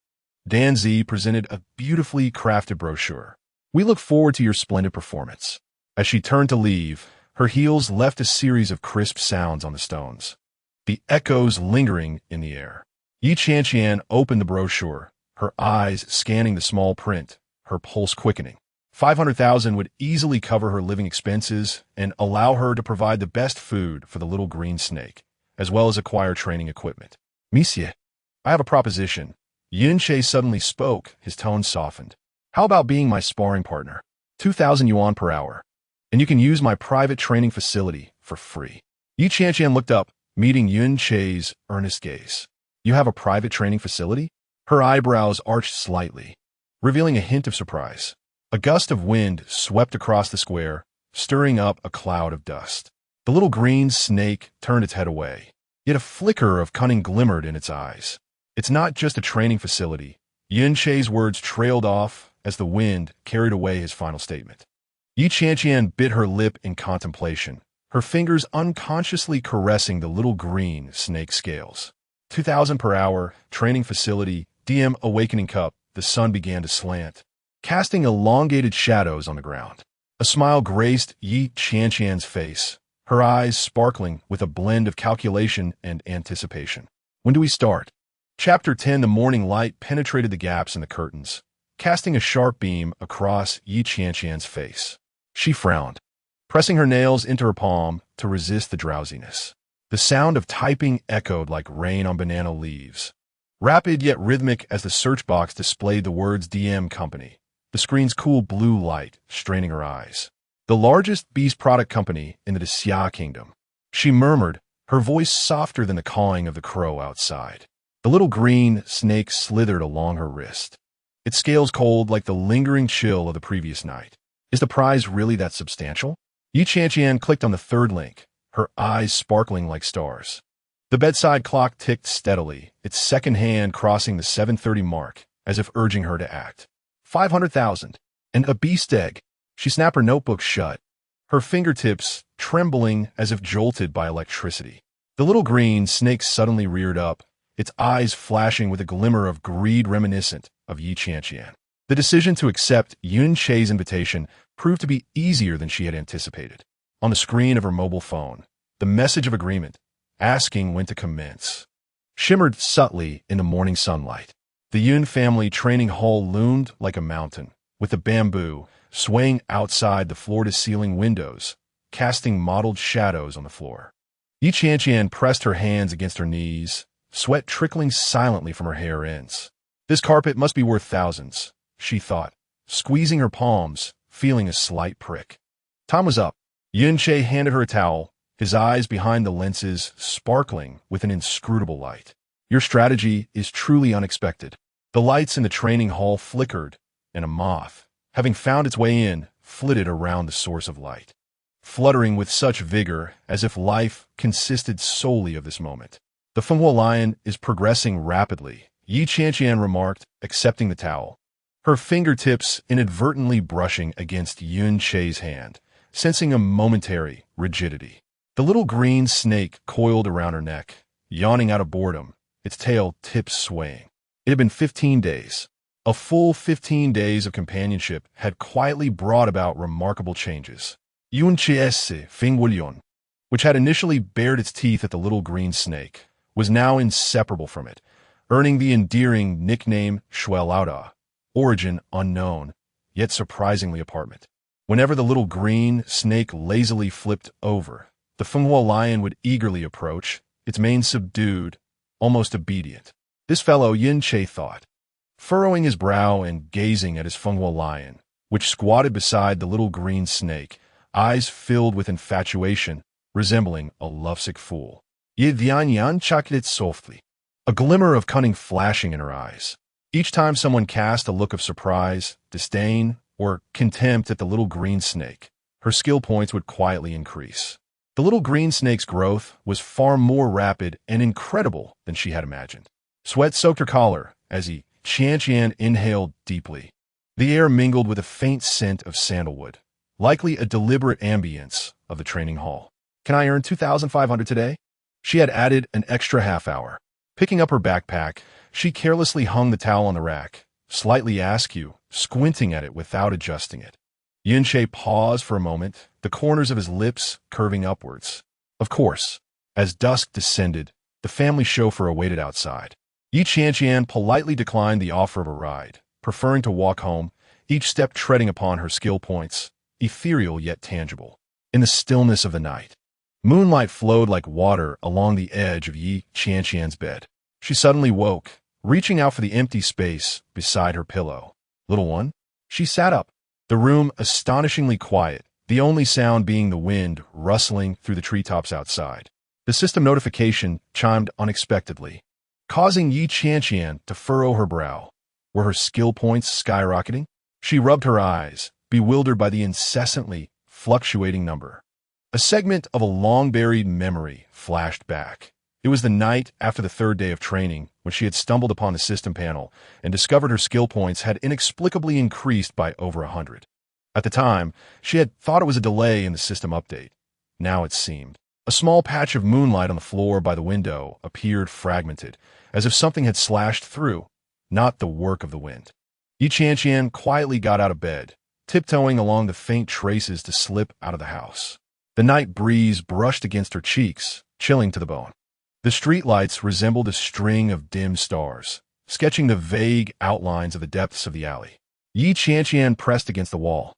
Dan Z presented a beautifully crafted brochure. We look forward to your splendid performance. As she turned to leave, her heels left a series of crisp sounds on the stones, the echoes lingering in the air. Qianqian opened the brochure, her eyes scanning the small print, her pulse quickening. 500,000 would easily cover her living expenses and allow her to provide the best food for the little green snake, as well as acquire training equipment. Monsieur, I have a proposition. Yunche suddenly spoke, his tone softened. How about being my sparring partner? 2,000 yuan per hour. And you can use my private training facility for free. Qianqian looked up, meeting Yunche's earnest gaze. You have a private training facility? Her eyebrows arched slightly, revealing a hint of surprise. A gust of wind swept across the square, stirring up a cloud of dust. The little green snake turned its head away, yet a flicker of cunning glimmered in its eyes. It's not just a training facility. Yunche's words trailed off as the wind carried away his final statement. Qianqian bit her lip in contemplation, her fingers unconsciously caressing the little green snake scales. 2,000 per hour, training facility, DM Awakening Cup. The sun began to slant, casting elongated shadows on the ground. A smile graced Qianqian's face, her eyes sparkling with a blend of calculation and anticipation. When do we start? Chapter 10. The morning light penetrated the gaps in the curtains, casting a sharp beam across Qianqian's face. She frowned, pressing her nails into her palm to resist the drowsiness. The sound of typing echoed like rain on banana leaves, rapid yet rhythmic as the search box displayed the words DM Company, the screen's cool blue light straining her eyes. The largest beast product company in the Xia Kingdom. She murmured, her voice softer than the cawing of the crow outside. The little green snake slithered along her wrist, its scales cold like the lingering chill of the previous night. Is the prize really that substantial? Qianqian clicked on the third link, her eyes sparkling like stars. The bedside clock ticked steadily, its second hand crossing the 7:30 mark, as if urging her to act. 500,000. And a beast egg. She snapped her notebook shut, her fingertips trembling as if jolted by electricity. The little green snake suddenly reared up, its eyes flashing with a glimmer of greed reminiscent of Qianqian. The decision to accept Yun Che's invitation proved to be easier than she had anticipated. On the screen of her mobile phone, the message of agreement, asking when to commence, shimmered subtly in the morning sunlight. The Yun family training hall loomed like a mountain, with the bamboo swaying outside the floor-to-ceiling windows, casting mottled shadows on the floor. Qianqian pressed her hands against her knees, sweat trickling silently from her hair ends. This carpet must be worth thousands, she thought, squeezing her palms, feeling a slight prick. Time was up. Yun Che handed her a towel, his eyes behind the lenses sparkling with an inscrutable light. Your strategy is truly unexpected. The lights in the training hall flickered, and a moth, having found its way in, flitted around the source of light, fluttering with such vigor as if life consisted solely of this moment. The Fenghua lion is progressing rapidly, Qianqian remarked, accepting the towel, her fingertips inadvertently brushing against Yun Che's hand, sensing a momentary rigidity. The little green snake coiled around her neck, yawning out of boredom, its tail tips swaying. It had been 15 days. A full 15 days of companionship had quietly brought about remarkable changes. Yun Che's Fenghua, which had initially bared its teeth at the little green snake, was now inseparable from it, earning the endearing nickname Shuelauda, origin unknown, yet surprisingly apartment. Whenever the little green snake lazily flipped over, the Fenghua lion would eagerly approach, its mane subdued, almost obedient. This fellow, Yun Che thought, furrowing his brow and gazing at his Fenghua lion, which squatted beside the little green snake, eyes filled with infatuation, resembling a lovesick fool. Ye Qianqian chocolate softly, a glimmer of cunning flashing in her eyes. Each time someone cast a look of surprise, disdain, or contempt at the little green snake, her skill points would quietly increase. The little green snake's growth was far more rapid and incredible than she had imagined. Sweat soaked her collar as Qianqian inhaled deeply. The air mingled with a faint scent of sandalwood, likely a deliberate ambience of the training hall. Can I earn 2,500 today? She had added an extra half hour. Picking up her backpack, she carelessly hung the towel on the rack, slightly askew, squinting at it without adjusting it. Yun Che paused for a moment, the corners of his lips curving upwards. Of course, as dusk descended, the family chauffeur awaited outside. Qianqian politely declined the offer of a ride, preferring to walk home, each step treading upon her skill points, ethereal yet tangible. In the stillness of the night, moonlight flowed like water along the edge of Qianqian's bed. She suddenly woke, reaching out for the empty space beside her pillow. Little one? She sat up, the room astonishingly quiet, the only sound being the wind rustling through the treetops outside. The system notification chimed unexpectedly, causing Qianqian to furrow her brow. Were her skill points skyrocketing? She rubbed her eyes, bewildered by the incessantly fluctuating number. A segment of a long-buried memory flashed back. It was the night after the third day of training when she had stumbled upon the system panel and discovered her skill points had inexplicably increased by over 100. At the time, she had thought it was a delay in the system update. Now it seemed. A small patch of moonlight on the floor by the window appeared fragmented, as if something had slashed through, not the work of the wind. Qianqian quietly got out of bed, tiptoeing along the faint traces to slip out of the house. The night breeze brushed against her cheeks, chilling to the bone. The streetlights resembled a string of dim stars, sketching the vague outlines of the depths of the alley. Qianqian pressed against the wall,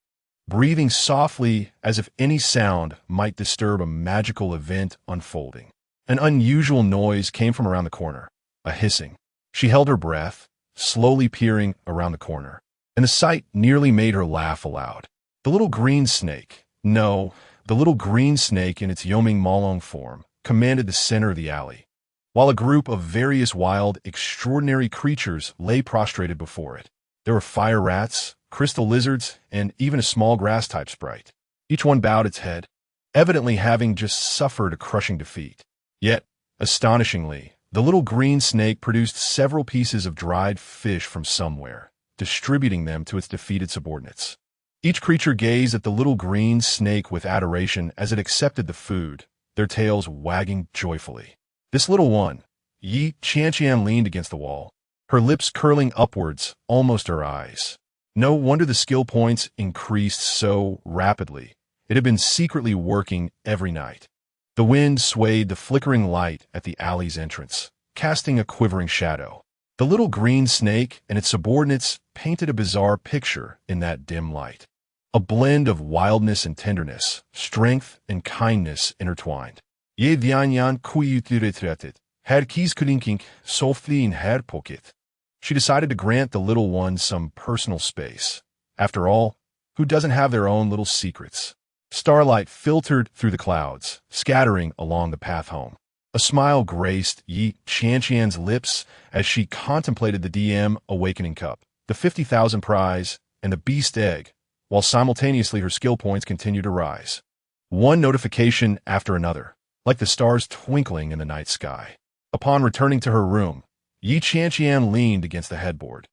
breathing softly as if any sound might disturb a magical event unfolding. An unusual noise came from around the corner, a hissing. She held her breath, slowly peering around the corner, and the sight nearly made her laugh aloud. The little green snake in its Yoming Malong form, commanded the center of the alley, while a group of various wild, extraordinary creatures lay prostrated before it. There were fire rats, crystal lizards, and even a small grass-type sprite. Each one bowed its head, evidently having just suffered a crushing defeat. Yet, astonishingly, the little green snake produced several pieces of dried fish from somewhere, distributing them to its defeated subordinates. Each creature gazed at the little green snake with adoration as it accepted the food, their tails wagging joyfully. This little one, Qianqian, leaned against the wall, her lips curling upwards, almost her eyes. No wonder the skill points increased so rapidly. It had been secretly working every night. The wind swayed the flickering light at the alley's entrance, casting a quivering shadow. The little green snake and its subordinates painted a bizarre picture in that dim light. A blend of wildness and tenderness, strength and kindness intertwined. Ye Qianqian kuitretretet, had keys Qianqian softly in her pocket. She decided to grant the little one some personal space. After all, who doesn't have their own little secrets? Starlight filtered through the clouds, scattering along the path home. A smile graced Qianqian's lips as she contemplated the DM awakening cup, the 50,000 prize, and the beast egg, while simultaneously her skill points continued to rise. One notification after another, like the stars twinkling in the night sky. Upon returning to her room, Qianqian leaned against the headboard,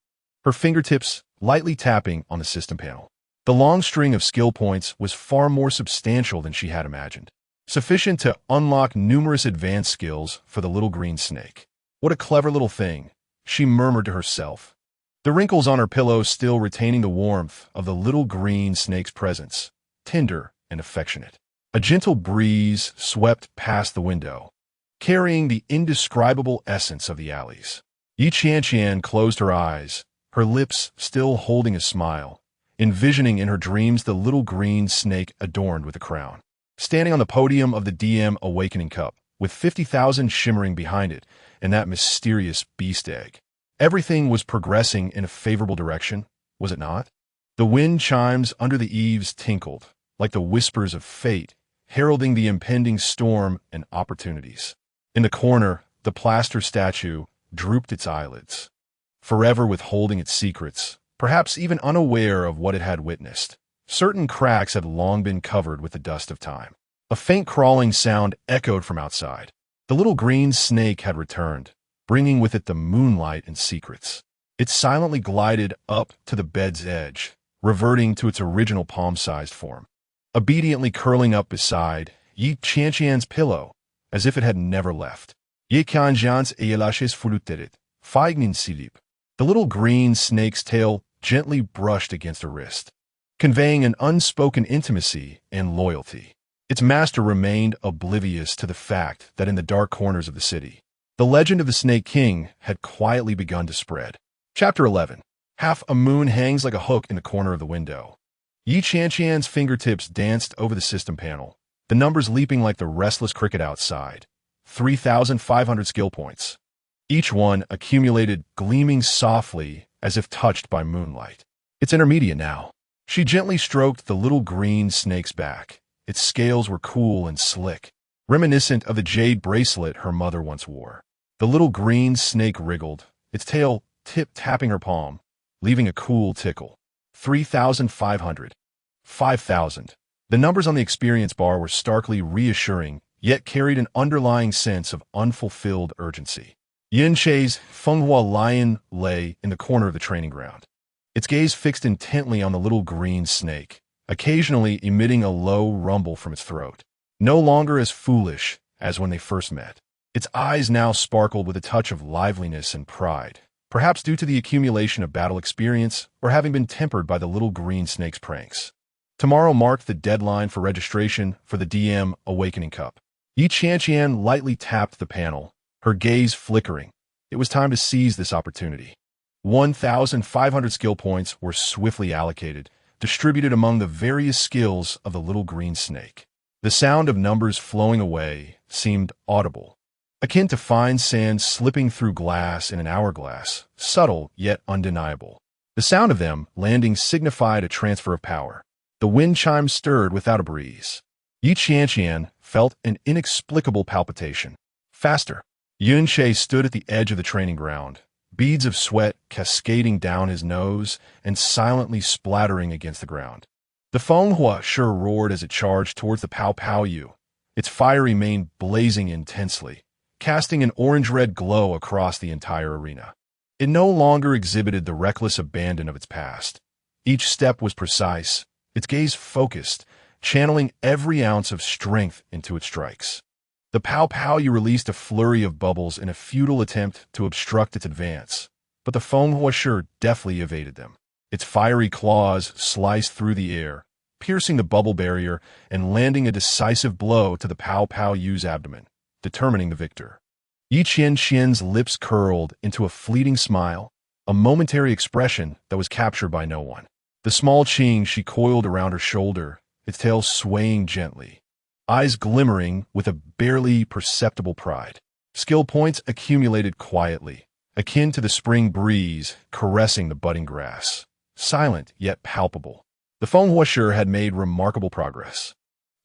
her fingertips lightly tapping on the system panel. The long string of skill points was far more substantial than she had imagined, sufficient to unlock numerous advanced skills for the little green snake. What a clever little thing, she murmured to herself, the wrinkles on her pillow still retaining the warmth of the little green snake's presence, tender and affectionate. A gentle breeze swept past the window, carrying the indescribable essence of the alleys. Qianqian closed her eyes, her lips still holding a smile, envisioning in her dreams the little green snake adorned with a crown, standing on the podium of the DM awakening cup, with 50,000 shimmering behind it, and that mysterious beast egg. Everything was progressing in a favorable direction, was it not? The wind chimes under the eaves tinkled, like the whispers of fate, heralding the impending storm and opportunities. In the corner, the plaster statue drooped its eyelids, forever withholding its secrets, perhaps even unaware of what it had witnessed. Certain cracks had long been covered with the dust of time. A faint crawling sound echoed from outside. The little green snake had returned, bringing with it the moonlight and secrets. It silently glided up to the bed's edge, reverting to its original palm-sized form, obediently curling up beside Qianqian's pillow, as if it had never left. Qianqian's eyelashes fluttered, feigning sleep. The little green snake's tail gently brushed against her wrist, conveying an unspoken intimacy and loyalty. Its master remained oblivious to the fact that in the dark corners of the city, the legend of the Snake King had quietly begun to spread. Chapter 11. Half a moon hangs like a hook in the corner of the window. Qianqian's fingertips danced over the system panel, the numbers leaping like the restless cricket outside. 3,500 skill points. Each one accumulated, gleaming softly as if touched by moonlight. It's intermediate now. She gently stroked the little green snake's back. Its scales were cool and slick, reminiscent of the jade bracelet her mother once wore. The little green snake wriggled, its tail tip-tapping her palm, leaving a cool tickle. 3,500. 5,000. The numbers on the experience bar were starkly reassuring, yet carried an underlying sense of unfulfilled urgency. Yin Che's Fenghua lion lay in the corner of the training ground, its gaze fixed intently on the little green snake, occasionally emitting a low rumble from its throat. No longer as foolish as when they first met, its eyes now sparkled with a touch of liveliness and pride, perhaps due to the accumulation of battle experience or having been tempered by the little green snake's pranks. Tomorrow marked the deadline for registration for the DM Awakening Cup. Qianqian lightly tapped the panel, her gaze flickering. It was time to seize this opportunity. 1,500 skill points were swiftly allocated, distributed among the various skills of the little green snake. The sound of numbers flowing away seemed audible, akin to fine sand slipping through glass in an hourglass, subtle yet undeniable. The sound of them landing signified a transfer of power. The wind chimes stirred without a breeze. Qianqian felt an inexplicable palpitation. Faster. Yunshe stood at the edge of the training ground, beads of sweat cascading down his nose and silently splattering against the ground. The Fenghua sure roared as it charged towards the Pao Pao Yu, its fiery mane blazing intensely, casting an orange-red glow across the entire arena. It no longer exhibited the reckless abandon of its past. Each step was precise, its gaze focused, channeling every ounce of strength into its strikes. The Pao Pao Yu released a flurry of bubbles in a futile attempt to obstruct its advance, but the Fenghua sure deftly evaded them. Its fiery claws sliced through the air, piercing the bubble barrier and landing a decisive blow to the Pao Pao Yu's abdomen, determining the victor. Qianqian's lips curled into a fleeting smile, a momentary expression that was captured by no one. The small Qing she coiled around her shoulder, its tail swaying gently, eyes glimmering with a barely perceptible pride. Skill points accumulated quietly, akin to the spring breeze caressing the budding grass, silent yet palpable. The Fenghua had made remarkable progress.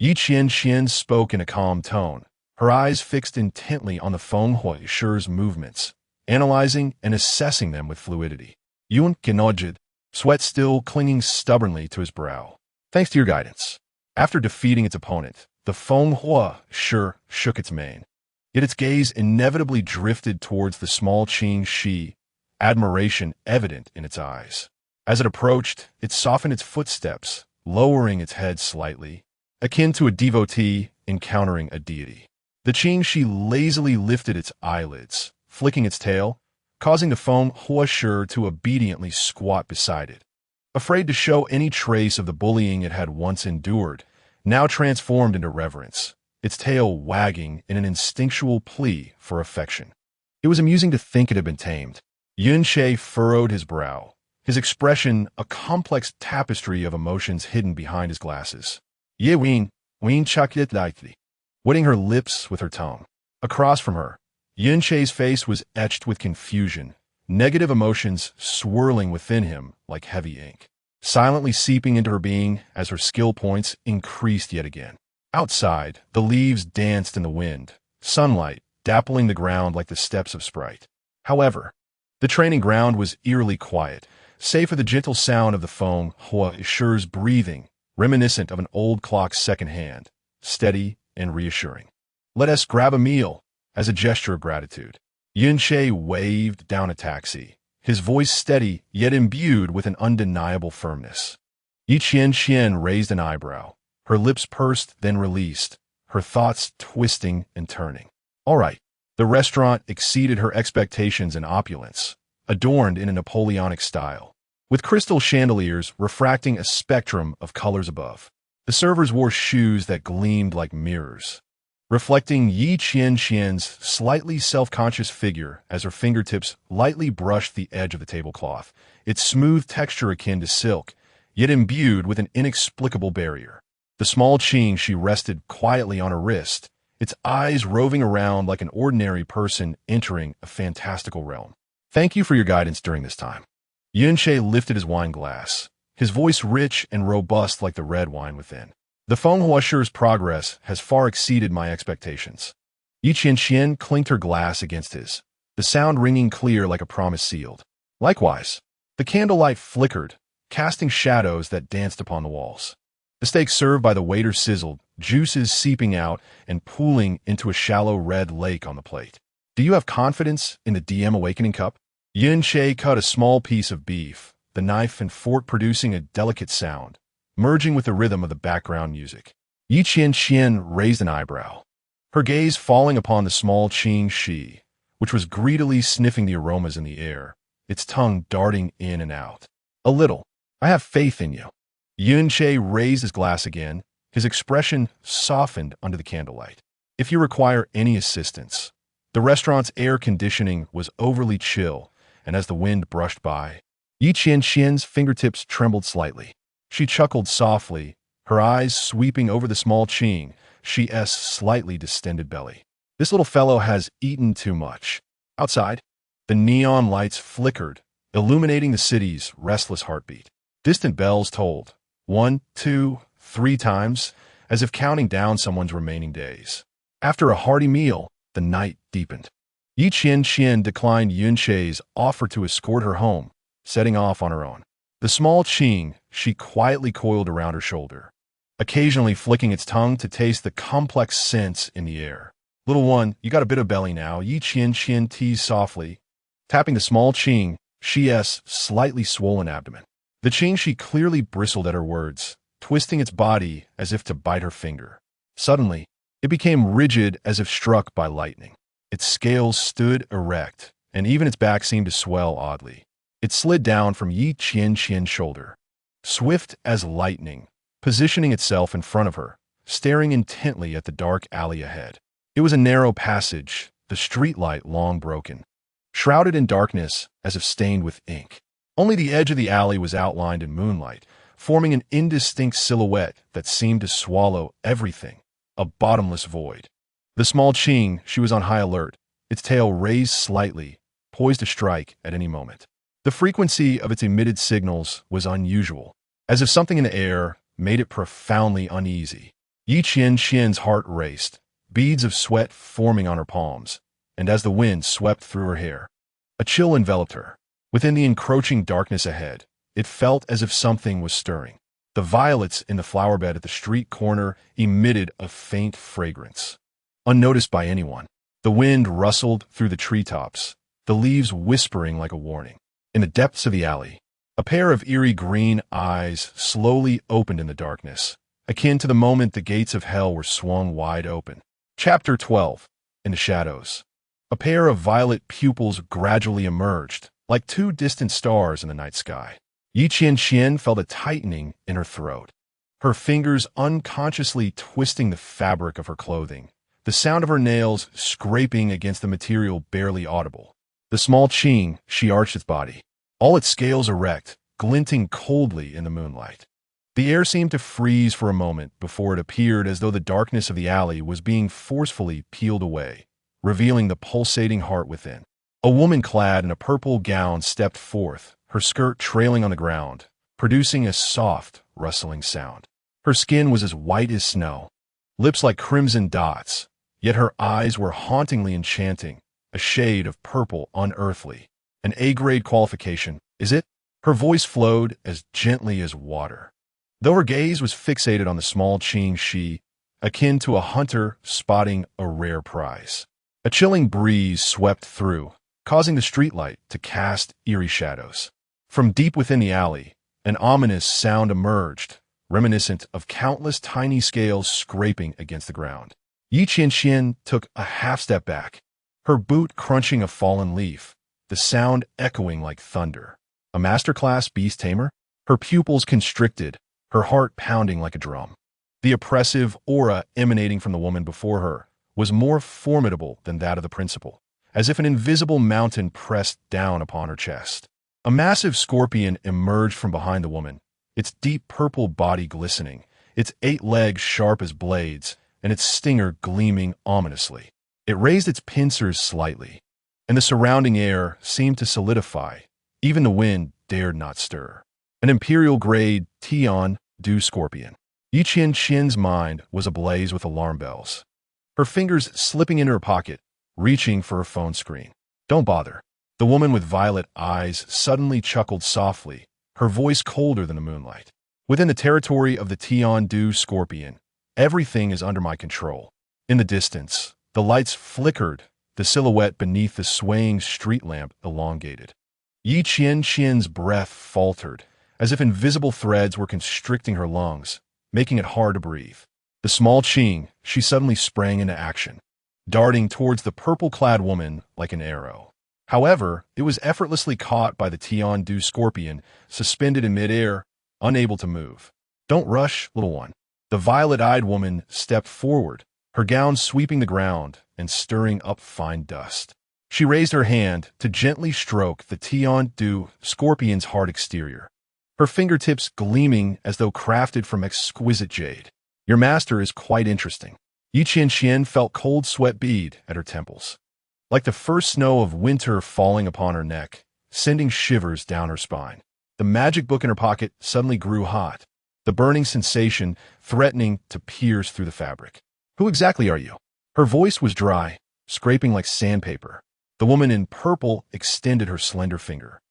Qianqian spoke in a calm tone, her eyes fixed intently on the Fenghua's movements, analyzing and assessing them with fluidity. Unkind, sweat still clinging stubbornly to his brow. Thanks to your guidance. After defeating its opponent, the Fenghua shook its mane. Yet its gaze inevitably drifted towards the small Qing Shi, admiration evident in its eyes. As it approached, it softened its footsteps, lowering its head slightly, akin to a devotee encountering a deity. The Qing Shi lazily lifted its eyelids, flicking its tail, causing the Fenghua to obediently squat beside it. Afraid to show any trace of the bullying it had once endured, now transformed into reverence, its tail wagging in an instinctual plea for affection. It was amusing to think it had been tamed. Yunshe furrowed his brow, his expression a complex tapestry of emotions hidden behind his glasses. Ye ween chakit lightly, wetting her lips with her tongue. Across from her, Yunshe's face was etched with confusion, negative emotions swirling within him like heavy ink, silently seeping into her being as her skill points increased yet again. Outside, the leaves danced in the wind, sunlight dappling the ground like the steps of Sprite. However, the training ground was eerily quiet, save for the gentle sound of the Fenghua's breathing, reminiscent of an old clock's second hand, steady and reassuring. Let us grab a meal, as a gesture of gratitude. Yunshe waved down a taxi, his voice steady yet imbued with an undeniable firmness. Qianqian raised an eyebrow, her lips pursed then released, her thoughts twisting and turning. All right. The restaurant exceeded her expectations in opulence, adorned in a Napoleonic style, with crystal chandeliers refracting a spectrum of colors above. The servers wore shoes that gleamed like mirrors, reflecting Qianqian's slightly self-conscious figure as her fingertips lightly brushed the edge of the tablecloth, its smooth texture akin to silk, yet imbued with an inexplicable barrier. The small Qing she rested quietly on her wrist, its eyes roving around like an ordinary person entering a fantastical realm. Thank you for your guidance during this time. Yunshe lifted his wine glass, his voice rich and robust like the red wine within. The Fenghua's progress has far exceeded my expectations. Qianqian clinked her glass against his, the sound ringing clear like a promise sealed. Likewise, the candlelight flickered, casting shadows that danced upon the walls. The steak served by the waiter sizzled, juices seeping out and pooling into a shallow red lake on the plate. Do you have confidence in the DM awakening cup? Yunshe cut a small piece of beef, the knife and fork producing a delicate sound, merging with the rhythm of the background music. Qianqian raised an eyebrow, her gaze falling upon the small Qing Shi, which was greedily sniffing the aromas in the air, its tongue darting in and out. A little. I have faith in you. Yunshe raised his glass again, his expression softened under the candlelight. If you require any assistance. The restaurant's air conditioning was overly chill, and as the wind brushed by, Qianqian's fingertips trembled slightly. She chuckled softly, her eyes sweeping over the small Qing Shi's slightly distended belly. This little fellow has eaten too much. Outside, the neon lights flickered, illuminating the city's restless heartbeat. Distant bells tolled, 1, 2, 3 times, as if counting down someone's remaining days. After a hearty meal, the night deepened. Qianqian declined Yunche's offer to escort her home, setting off on her own. The small Qing she quietly coiled around her shoulder, occasionally flicking its tongue to taste the complex scents in the air. "Little one, you got a bit of belly now," Qianqian teased softly, tapping the small Qing she's slightly swollen abdomen. The Qing she clearly bristled at her words, twisting its body as if to bite her finger. Suddenly, it became rigid as if struck by lightning. Its scales stood erect, and even its back seemed to swell oddly. It slid down from Qianqian's shoulder, swift as lightning, positioning itself in front of her, staring intently at the dark alley ahead. It was a narrow passage, the streetlight long broken, shrouded in darkness as if stained with ink. Only the edge of the alley was outlined in moonlight, forming an indistinct silhouette that seemed to swallow everything, a bottomless void. The small Qing, she was on high alert, its tail raised slightly, poised to strike at any moment. The frequency of its emitted signals was unusual, as if something in the air made it profoundly uneasy. Qianqian's heart raced, beads of sweat forming on her palms, and as the wind swept through her hair, a chill enveloped her. Within the encroaching darkness ahead, it felt as if something was stirring. The violets in the flower bed at the street corner emitted a faint fragrance. Unnoticed by anyone, the wind rustled through the treetops, the leaves whispering like a warning. In the depths of the alley, a pair of eerie green eyes slowly opened in the darkness, akin to the moment the gates of hell were swung wide open. Chapter 12. In the shadows. A pair of violet pupils gradually emerged, like two distant stars in the night sky. Qianqian felt a tightening in her throat, her fingers unconsciously twisting the fabric of her clothing, the sound of her nails scraping against the material barely audible. The small Qing, she arched its body, all its scales erect, glinting coldly in the moonlight. The air seemed to freeze for a moment before it appeared as though the darkness of the alley was being forcefully peeled away, revealing the pulsating heart within. A woman clad in a purple gown stepped forth, her skirt trailing on the ground, producing a soft, rustling sound. Her skin was as white as snow, lips like crimson dots, yet her eyes were hauntingly enchanting, a shade of purple unearthly. An A-grade qualification, is it? Her voice flowed as gently as water, though her gaze was fixated on the small Qing she, akin to a hunter spotting a rare prize. A chilling breeze swept through, causing the streetlight to cast eerie shadows. From deep within the alley, an ominous sound emerged, reminiscent of countless tiny scales scraping against the ground. Qianqian took a half-step back, her boot crunching a fallen leaf, the sound echoing like thunder. A masterclass beast tamer? Her pupils constricted, her heart pounding like a drum. The oppressive aura emanating from the woman before her was more formidable than that of the principal, as if an invisible mountain pressed down upon her chest. A massive scorpion emerged from behind the woman, its deep purple body glistening, its 8 legs sharp as blades, and its stinger gleaming ominously. It raised its pincers slightly, and the surrounding air seemed to solidify. Even the wind dared not stir. An imperial-grade Tian dew scorpion. Qianqian's mind was ablaze with alarm bells, her fingers slipping into her pocket, reaching for her phone screen. "Don't bother." The woman with violet eyes suddenly chuckled softly, her voice colder than the moonlight. "Within the territory of the Tian dew scorpion, everything is under my control." In the distance, the lights flickered, the silhouette beneath the swaying street lamp elongated. Qianqian's breath faltered, as if invisible threads were constricting her lungs, making it hard to breathe. The small Qing, she suddenly sprang into action, darting towards the purple-clad woman like an arrow. However, it was effortlessly caught by the Tian dew scorpion, suspended in midair, unable to move. "Don't rush, little one." The violet-eyed woman stepped forward, her gown sweeping the ground and stirring up fine dust. She raised her hand to gently stroke the Tian dew scorpion's hard exterior, her fingertips gleaming as though crafted from exquisite jade. "Your master is quite interesting." Qianqian felt cold sweat bead at her temples, like the first snow of winter falling upon her neck, sending shivers down her spine. The magic book in her pocket suddenly grew hot, the burning sensation threatening to pierce through the fabric. Who exactly are you? Her voice was dry, scraping like sandpaper. The woman in purple extended her slender finger.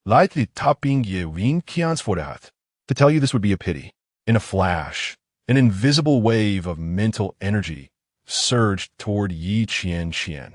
Lightly tapping ye Qianqian's forehead. To tell you this would be a pity. In a flash, an invisible wave of mental energy surged toward Qianqian,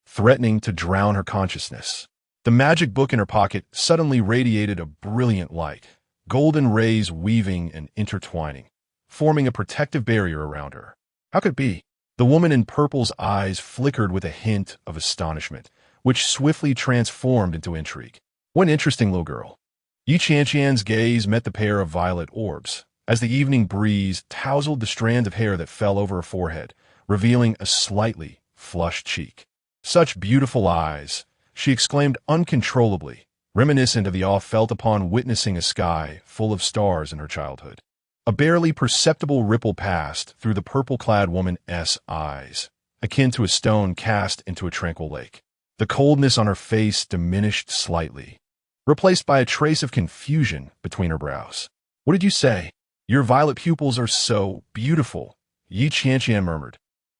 threatening to drown her consciousness. The magic book in her pocket suddenly radiated a brilliant light, golden rays weaving and intertwining, forming a protective barrier around her. How could it be? The woman in purple's eyes flickered with a hint of astonishment, which swiftly transformed into intrigue. What an interesting little girl. Qianqian's gaze met the pair of violet orbs, as the evening breeze tousled the strand of hair that fell over her forehead, revealing a slightly flushed cheek. Such beautiful eyes, she exclaimed uncontrollably, reminiscent of the awe felt upon witnessing a sky full of stars in her childhood. A barely perceptible ripple passed through the purple-clad woman's eyes, akin to a stone cast into a tranquil lake. The coldness on her face diminished slightly, replaced by a trace of confusion between her brows. What did you say? Your violet pupils are so beautiful, Qianqian murmured,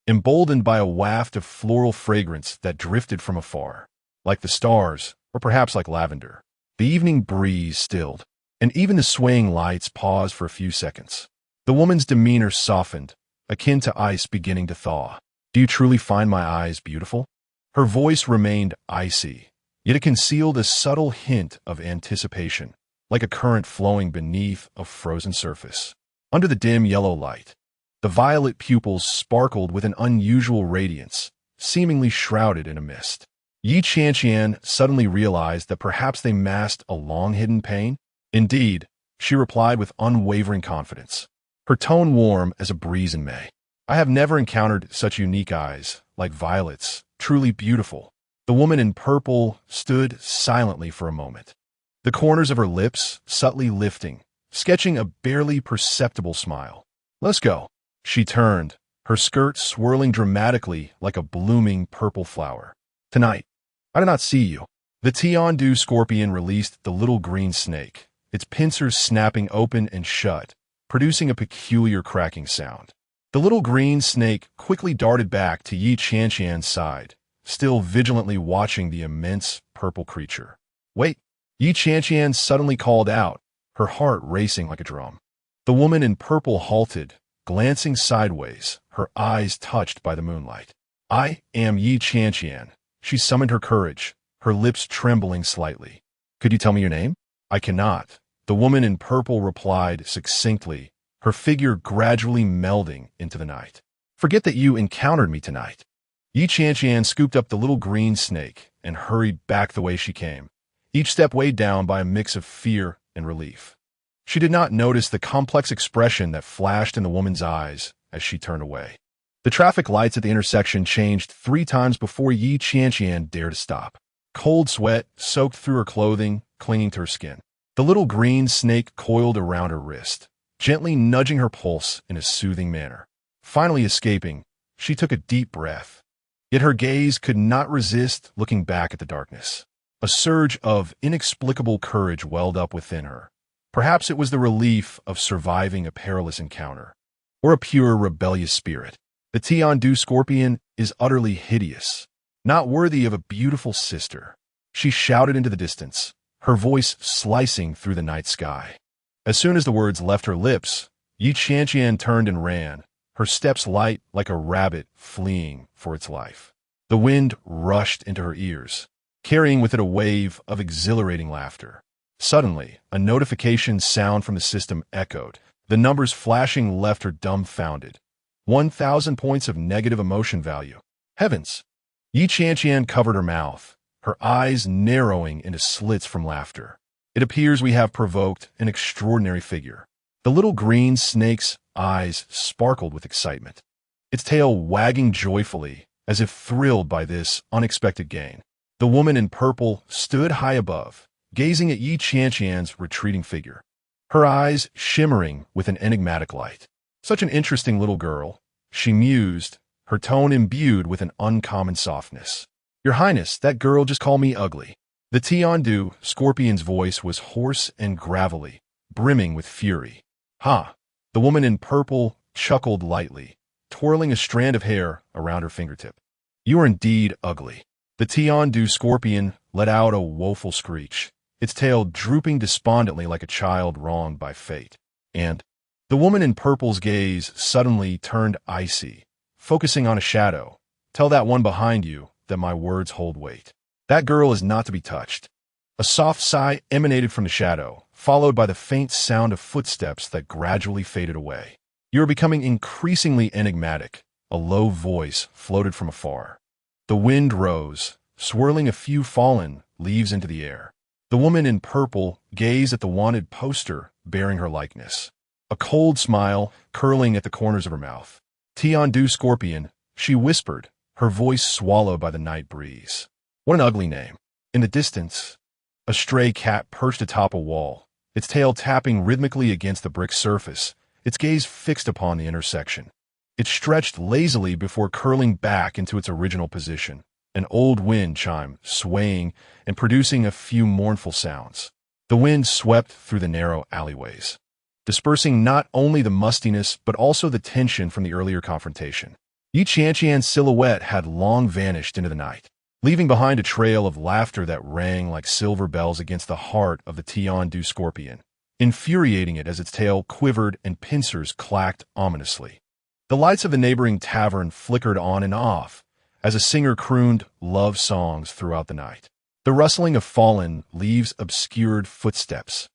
emboldened by a waft of floral fragrance that drifted from afar, like the stars, or perhaps like lavender. The evening breeze stilled, and even the swaying lights paused for a few seconds. The woman's demeanor softened, akin to ice beginning to thaw. Do you truly find my eyes beautiful? Her voice remained icy, yet it concealed a subtle hint of anticipation, like a current flowing beneath a frozen surface. Under the dim yellow light, the violet pupils sparkled with an unusual radiance, seemingly shrouded in a mist. Qianqian suddenly realized that perhaps they masked a long-hidden pain. Indeed, she replied with unwavering confidence, her tone warm as a breeze in May. I have never encountered such unique eyes, like violets, truly beautiful. The woman in purple stood silently for a moment, the corners of her lips subtly lifting, sketching a barely perceptible smile. Let's go. She turned, her skirt swirling dramatically like a blooming purple flower. Tonight, I do not see you. The Qianqian scorpion released the little green snake, its pincers snapping open and shut, producing a peculiar cracking sound. The little green snake quickly darted back to Qianqian's side, still vigilantly watching the immense purple creature. Wait! Qianqian suddenly called out, her heart racing like a drum. The woman in purple halted, glancing sideways, her eyes touched by the moonlight. I am Qianqian. She summoned her courage, her lips trembling slightly. Could you tell me your name? I cannot. The woman in purple replied succinctly, her figure gradually melding into the night. Forget that you encountered me tonight. Qianqian scooped up the little green snake and hurried back the way she came, each step weighed down by a mix of fear and relief. She did not notice the complex expression that flashed in the woman's eyes as she turned away. The traffic lights at the intersection changed 3 times before Qianqian dared to stop. Cold sweat soaked through her clothing, clinging to her skin. The little green snake coiled around her wrist, gently nudging her pulse in a soothing manner. Finally escaping, she took a deep breath. Yet her gaze could not resist looking back at the darkness. A surge of inexplicable courage welled up within her. Perhaps it was the relief of surviving a perilous encounter, or a pure rebellious spirit. The Qianqian scorpion is utterly hideous, not worthy of a beautiful sister. She shouted into the distance, her voice slicing through the night sky. As soon as the words left her lips, Qianqian turned and ran, her steps light like a rabbit fleeing for its life. The wind rushed into her ears, carrying with it a wave of exhilarating laughter. Suddenly, a notification sound from the system echoed. The numbers flashing left her dumbfounded. 1,000 points of negative emotion value. Heavens! Qianqian covered her mouth, her eyes narrowing into slits from laughter. It appears we have provoked an extraordinary figure. The little green snake's eyes sparkled with excitement, its tail wagging joyfully as if thrilled by this unexpected gain. The woman in purple stood high above, gazing at Qianqian's retreating figure, her eyes shimmering with an enigmatic light. Such an interesting little girl, she mused, her tone imbued with an uncommon softness. Your Highness, that girl just called me ugly. The Qianqian scorpion's voice was hoarse and gravelly, brimming with fury. Ha! The woman in purple chuckled lightly, twirling a strand of hair around her fingertip. You are indeed ugly. The Qianqian scorpion let out a woeful screech, its tail drooping despondently like a child wronged by fate. And the woman in purple's gaze suddenly turned icy, focusing on a shadow. Tell that one behind you that my words hold weight. That girl is not to be touched. A soft sigh emanated from the shadow, followed by the faint sound of footsteps that gradually faded away. You are becoming increasingly enigmatic, a low voice floated from afar. The wind rose, swirling a few fallen leaves into the air. The woman in purple gazed at the wanted poster bearing her likeness, a cold smile curling at the corners of her mouth. Qianqian scorpion, she whispered, her voice swallowed by the night breeze. What an ugly name. In the distance, a stray cat perched atop a wall, its tail tapping rhythmically against the brick surface, its gaze fixed upon the intersection. It stretched lazily before curling back into its original position, an old wind chime swaying and producing a few mournful sounds. The wind swept through the narrow alleyways, dispersing not only the mustiness but also the tension from the earlier confrontation. Qianqian's silhouette had long vanished into the night, leaving behind a trail of laughter that rang like silver bells against the heart of the Qianqian scorpion, infuriating it as its tail quivered and pincers clacked ominously. The lights of the neighboring tavern flickered on and off as a singer crooned love songs throughout the night. The rustling of fallen leaves obscured footsteps,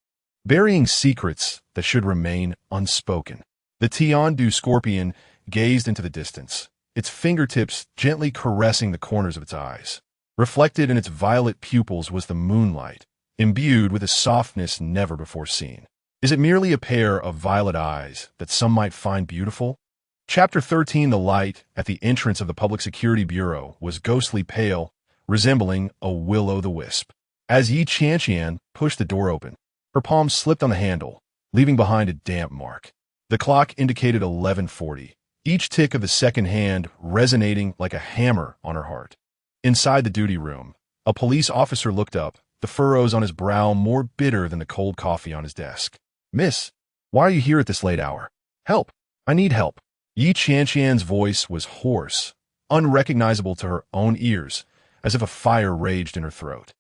burying secrets that should remain unspoken. The Qianqian scorpion gazed into the distance, its fingertips gently caressing the corners of its eyes. Reflected in its violet pupils was the moonlight, imbued with a softness never before seen. Is it merely a pair of violet eyes that some might find beautiful? Chapter 13. The light at the entrance of the Public Security Bureau was ghostly pale, resembling a will-o'-the-wisp. As Qianqian pushed the door open, her palm slipped on the handle, leaving behind a damp mark. The clock indicated 11:40, each tick of the second hand resonating like a hammer on her heart. Inside the duty room, a police officer looked up, the furrows on his brow more bitter than the cold coffee on his desk. Miss, why are you here at this late hour? Help! I need help. Qianqian's voice was hoarse, unrecognizable to her own ears, as if a fire raged in her throat.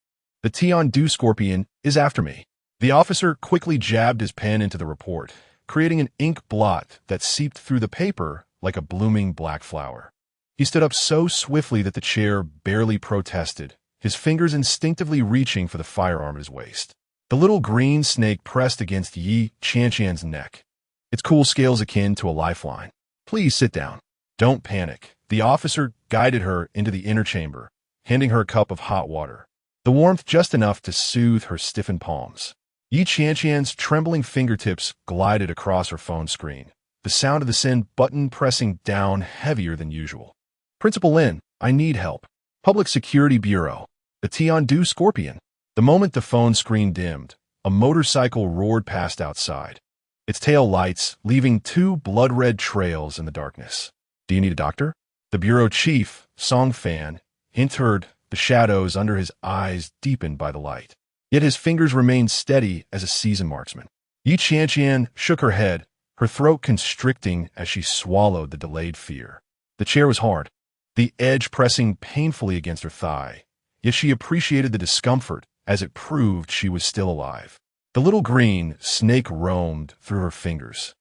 The Qianqian scorpion is after me. The officer quickly jabbed his pen into the report, creating an ink blot that seeped through the paper like a blooming black flower. He stood up so swiftly that the chair barely protested, his fingers instinctively reaching for the firearm at his waist. The little green snake pressed against Qianqian's neck, its cool scales akin to a lifeline. Please sit down. Don't panic. The officer guided her into the inner chamber, handing her a cup of hot water, the warmth just enough to soothe her stiffened palms. Qianqian's trembling fingertips glided across her phone screen, the sound of the send button pressing down heavier than usual. Principal Lin, I need help. Public Security Bureau. The Qianqian scorpion. The moment the phone screen dimmed, a motorcycle roared past outside, its tail lights leaving two blood-red trails in the darkness. Do you need a doctor? The bureau chief, Song Fan, entered, the shadows under his eyes deepened by the light. Yet his fingers remained steady as a seasoned marksman. Qianqian shook her head, her throat constricting as she swallowed the delayed fear. The chair was hard, the edge pressing painfully against her thigh, yet she appreciated the discomfort as it proved she was still alive. The little green snake roamed through her fingers,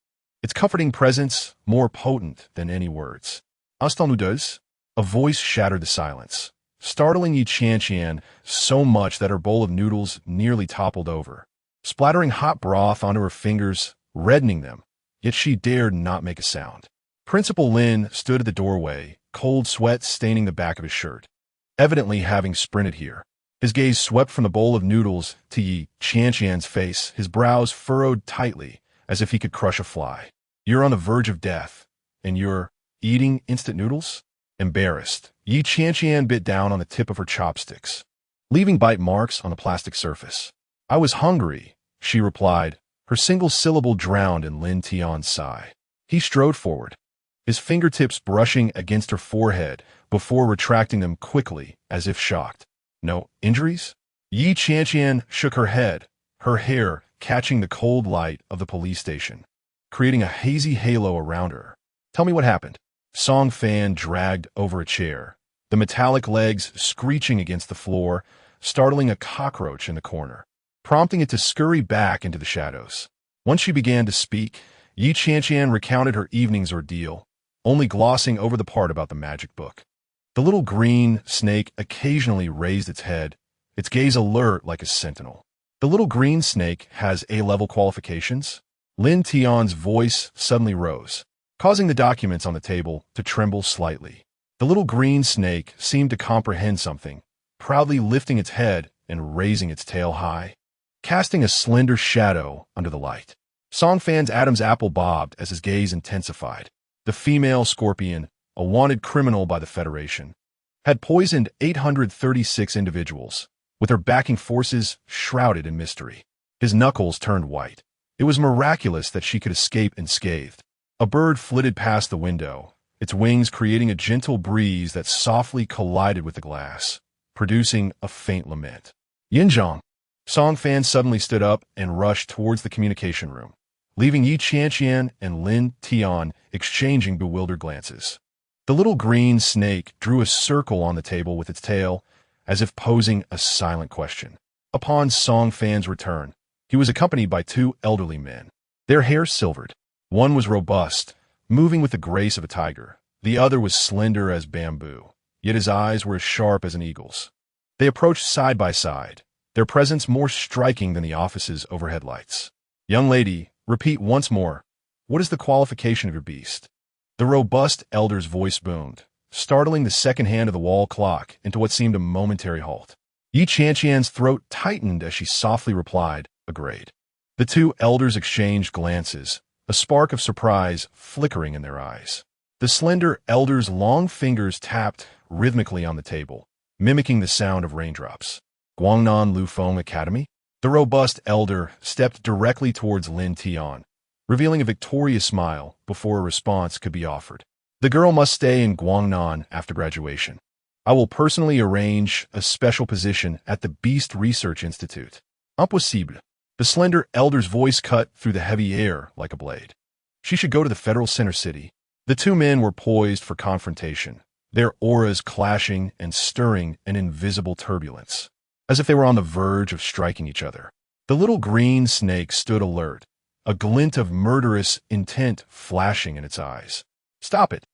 its comforting presence more potent than any words. Unloved, a voice shattered the silence, startling Qianqian so much that her bowl of noodles nearly toppled over, splattering hot broth onto her fingers, reddening them, yet she dared not make a sound. Principal Lin stood at the doorway, cold sweat staining the back of his shirt, evidently having sprinted here. His gaze swept from the bowl of noodles to Qianqian's face, his brows furrowed tightly, as if he could crush a fly. You're on the verge of death, and you're eating instant noodles? Embarrassed, Qianqian bit down on the tip of her chopsticks, leaving bite marks on the plastic surface. I was hungry, she replied, her single syllable drowned in Lin Tian's sigh. He strode forward, his fingertips brushing against her forehead before retracting them quickly, as if shocked. No injuries? Qianqian shook her head, her hair catching the cold light of the police station. creating a hazy halo around her. Tell me what happened. Song Fan dragged over a chair, the metallic legs screeching against the floor, startling a cockroach in the corner, prompting it to scurry back into the shadows. Once she began to speak, Qianqian recounted her evening's ordeal, only glossing over the part about the magic book. The little green snake occasionally raised its head, its gaze alert like a sentinel. The little green snake has A-level qualifications? Lin Tian's voice suddenly rose, causing the documents on the table to tremble slightly. The little green snake seemed to comprehend something, proudly lifting its head and raising its tail high, casting a slender shadow under the light. Song Fan's Adam's apple bobbed as his gaze intensified. The female scorpion, a wanted criminal by the Federation, had poisoned 836 individuals, with her backing forces shrouded in mystery. His knuckles turned white. It was miraculous that she could escape unscathed. A bird flitted past the window, its wings creating a gentle breeze that softly collided with the glass, producing a faint lament. Yinzhang. Song Fan suddenly stood up and rushed towards the communication room, leaving Qianqian and Lin Tian exchanging bewildered glances. The little green snake drew a circle on the table with its tail, as if posing a silent question. Upon Song Fan's return, he was accompanied by two elderly men, their hair silvered. One was robust, moving with the grace of a tiger. The other was slender as bamboo, yet his eyes were as sharp as an eagle's. They approached side by side, their presence more striking than the office's overhead lights. Young lady, repeat once more, what is the qualification of your beast? The robust elder's voice boomed, startling the second hand of the wall clock into what seemed a momentary halt. Qianqian's throat tightened as she softly replied, a grade. The two elders exchanged glances, a spark of surprise flickering in their eyes. The slender elder's long fingers tapped rhythmically on the table, mimicking the sound of raindrops. Guangnan Lufeng Academy? The robust elder stepped directly towards Lin Tian, revealing a victorious smile before a response could be offered. The girl must stay in Guangnan after graduation. I will personally arrange a special position at the Beast Research Institute. Impossible. The slender elder's voice cut through the heavy air like a blade. She should go to the Federal Center City. The two men were poised for confrontation, their auras clashing and stirring an invisible turbulence, as if they were on the verge of striking each other. The little green snake stood alert, a glint of murderous intent flashing in its eyes. Stop it!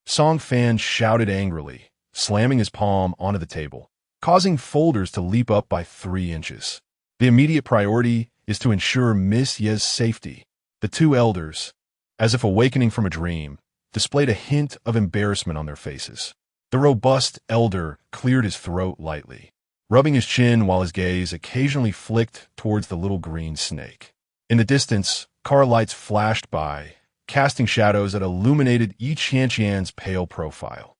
Song Fan shouted angrily, slamming his palm onto the table, causing folders to leap up by 3 inches. The immediate priority is to ensure Miss Ye's safety. The two elders, as if awakening from a dream, displayed a hint of embarrassment on their faces. The robust elder cleared his throat lightly, rubbing his chin while his gaze occasionally flicked towards the little green snake. In the distance, car lights flashed by, casting shadows that illuminated Qianqian's pale profile.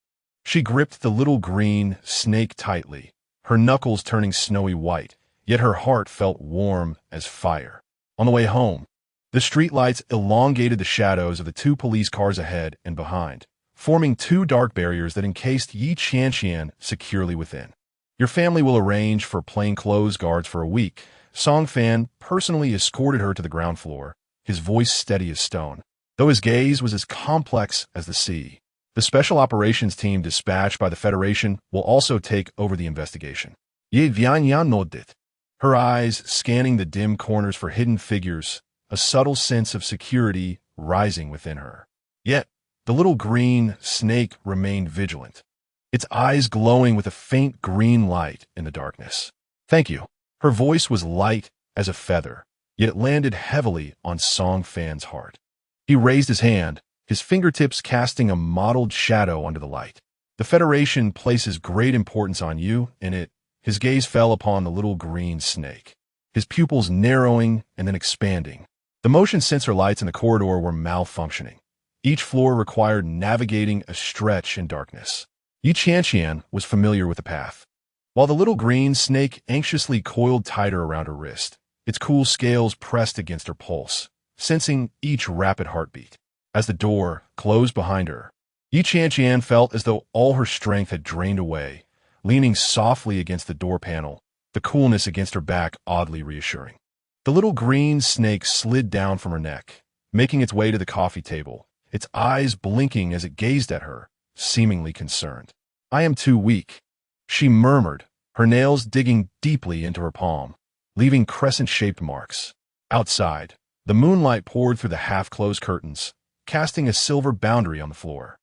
She gripped the little green snake tightly, her knuckles turning snowy white, yet her heart felt warm as fire. On the way home, the streetlights elongated the shadows of the 2 police cars ahead and behind, forming 2 dark barriers that encased Qianqian securely within. Your family will arrange for plainclothes guards for a week. Song Fan personally escorted her to the ground floor, his voice steady as stone, though his gaze was as complex as the sea. The special operations team dispatched by the Federation will also take over the investigation. Ye Vianyan nodded, her eyes scanning the dim corners for hidden figures, a subtle sense of security rising within her. Yet, the little green snake remained vigilant, its eyes glowing with a faint green light in the darkness. Thank you. Her voice was light as a feather, yet it landed heavily on Song Fan's heart. He raised his hand, his fingertips casting a mottled shadow under the light. The Federation places great importance on you, and it. His gaze fell upon the little green snake, his pupils narrowing and then expanding. The motion sensor lights in the corridor were malfunctioning. Each floor required navigating a stretch in darkness. Qianqian was familiar with the path. While the little green snake anxiously coiled tighter around her wrist, its cool scales pressed against her pulse, sensing each rapid heartbeat. As the door closed behind her, Qianqian felt as though all her strength had drained away, leaning softly against the door panel, the coolness against her back oddly reassuring. The little green snake slid down from her neck, making its way to the coffee table, its eyes blinking as it gazed at her, seemingly concerned. "I am too weak," she murmured, her nails digging deeply into her palm, leaving crescent-shaped marks. Outside, the moonlight poured through the half-closed curtains, casting a silver boundary on the floor.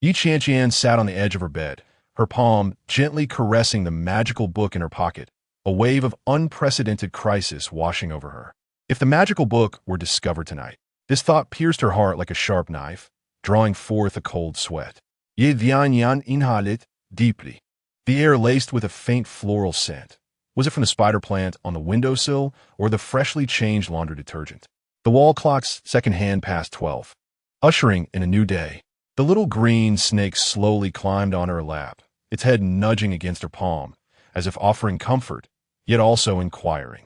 Qianqian sat on the edge of her bed, her palm gently caressing the magical book in her pocket, a wave of unprecedented crisis washing over her. If the magical book were discovered tonight, this thought pierced her heart like a sharp knife, drawing forth a cold sweat. Ye Qianqian inhaled deeply, the air laced with a faint floral scent. Was it from the spider plant on the windowsill or the freshly changed laundry detergent? The wall clock's second hand past 12, ushering in a new day. The little green snake slowly climbed on her lap, its head nudging against her palm, as if offering comfort, yet also inquiring.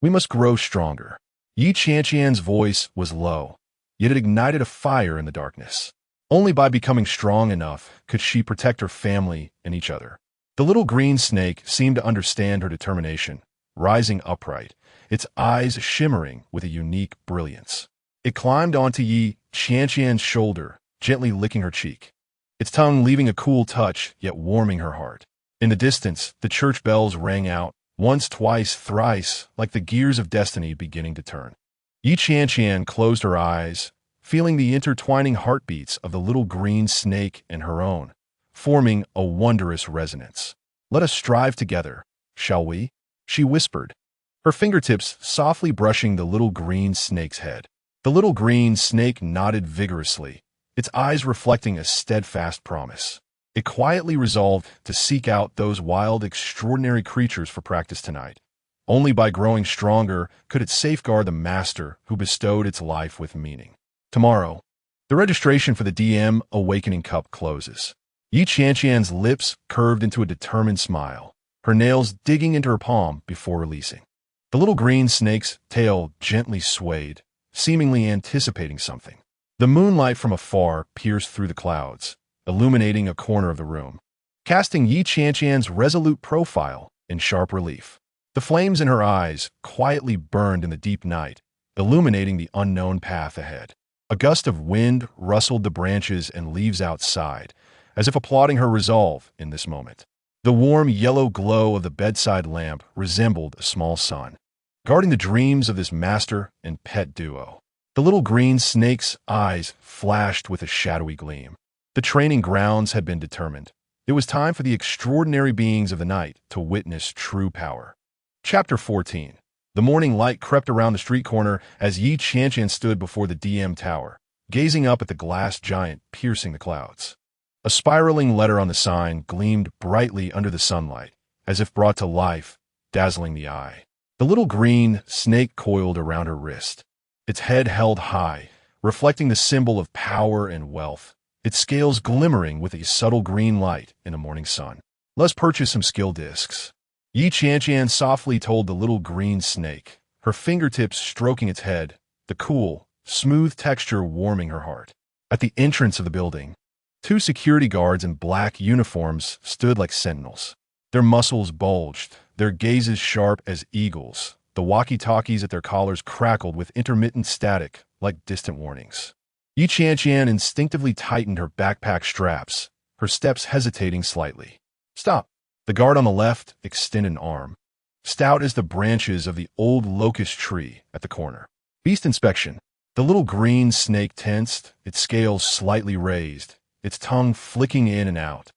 "We must grow stronger." Qianqian's voice was low, yet it ignited a fire in the darkness. Only by becoming strong enough could she protect her family and each other. The little green snake seemed to understand her determination, rising upright, its eyes shimmering with a unique brilliance. It climbed onto Qianqian's shoulder, gently licking her cheek, its tongue leaving a cool touch yet warming her heart. In the distance, the church bells rang out, once, twice, thrice, like the gears of destiny beginning to turn. Qianqian closed her eyes, feeling the intertwining heartbeats of the little green snake and her own, forming a wondrous resonance. "Let us strive together, shall we?" she whispered, her fingertips softly brushing the little green snake's head. The little green snake nodded vigorously, its eyes reflecting a steadfast promise. It quietly resolved to seek out those wild, extraordinary creatures for practice tonight. Only by growing stronger could it safeguard the master who bestowed its life with meaning. Tomorrow, the registration for the DM Awakening Cup closes. Qianqian's lips curved into a determined smile, her nails digging into her palm before releasing. The little green snake's tail gently swayed, seemingly anticipating something. The moonlight from afar pierced through the clouds, illuminating a corner of the room, casting Qianqian's resolute profile in sharp relief. The flames in her eyes quietly burned in the deep night, illuminating the unknown path ahead. A gust of wind rustled the branches and leaves outside, as if applauding her resolve in this moment. The warm yellow glow of the bedside lamp resembled a small sun, guarding the dreams of this master and pet duo. The little green snake's eyes flashed with a shadowy gleam. The training grounds had been determined. It was time for the extraordinary beings of the night to witness true power. Chapter 14. The morning light crept around the street corner as Qianqian stood before the DM tower, gazing up at the glass giant piercing the clouds. A spiraling letter on the sign gleamed brightly under the sunlight, as if brought to life, dazzling the eye. The little green snake coiled around her wrist, its head held high, reflecting the symbol of power and wealth, its scales glimmering with a subtle green light in the morning sun. "Let's purchase some skill discs," Qianqian softly told the little green snake, her fingertips stroking its head, the cool, smooth texture warming her heart. At the entrance of the building, two security guards in black uniforms stood like sentinels. Their muscles bulged, their gazes sharp as eagles. The walkie-talkies at their collars crackled with intermittent static like distant warnings. Qianqian instinctively tightened her backpack straps, her steps hesitating slightly. "Stop!" The guard on the left extended an arm, stout as the branches of the old locust tree at the corner. "Beast inspection." The little green snake tensed, its scales slightly raised, its tongue flicking in and out,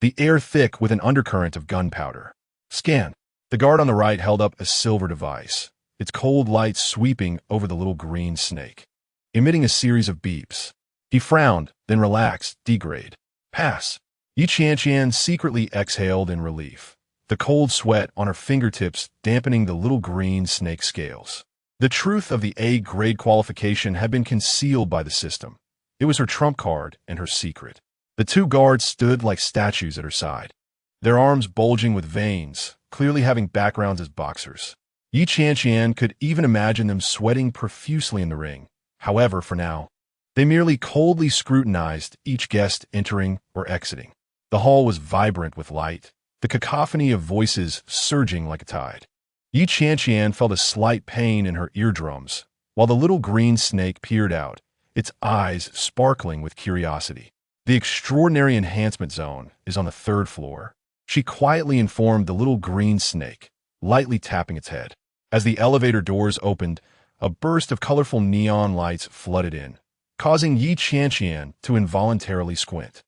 the air thick with an undercurrent of gunpowder. "Scan." The guard on the right held up a silver device, its cold light sweeping over the little green snake, emitting a series of beeps. He frowned, then relaxed, degrade. "Pass." Qianqian secretly exhaled in relief, the cold sweat on her fingertips dampening the little green snake scales. The truth of the A-grade qualification had been concealed by the system. It was her trump card and her secret. The two guards stood like statues at her side, their arms bulging with veins, clearly having backgrounds as boxers. Qianqian could even imagine them sweating profusely in the ring. However, for now, they merely coldly scrutinized each guest entering or exiting. The hall was vibrant with light, the cacophony of voices surging like a tide. Qianqian felt a slight pain in her eardrums, while the little green snake peered out, its eyes sparkling with curiosity. The extraordinary enhancement zone is on the 3rd floor. She quietly informed the little green snake, lightly tapping its head. As the elevator doors opened, a burst of colorful neon lights flooded in, causing Qianqian to involuntarily squint.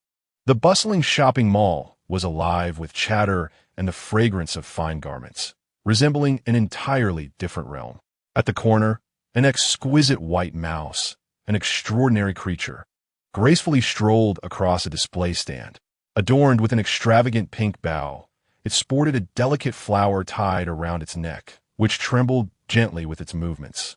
The bustling shopping mall was alive with chatter and the fragrance of fine garments, resembling an entirely different realm. At the corner, an exquisite white mouse, an extraordinary creature, gracefully strolled across a display stand. Adorned with an extravagant pink bow, it sported a delicate flower tied around its neck, which trembled gently with its movements,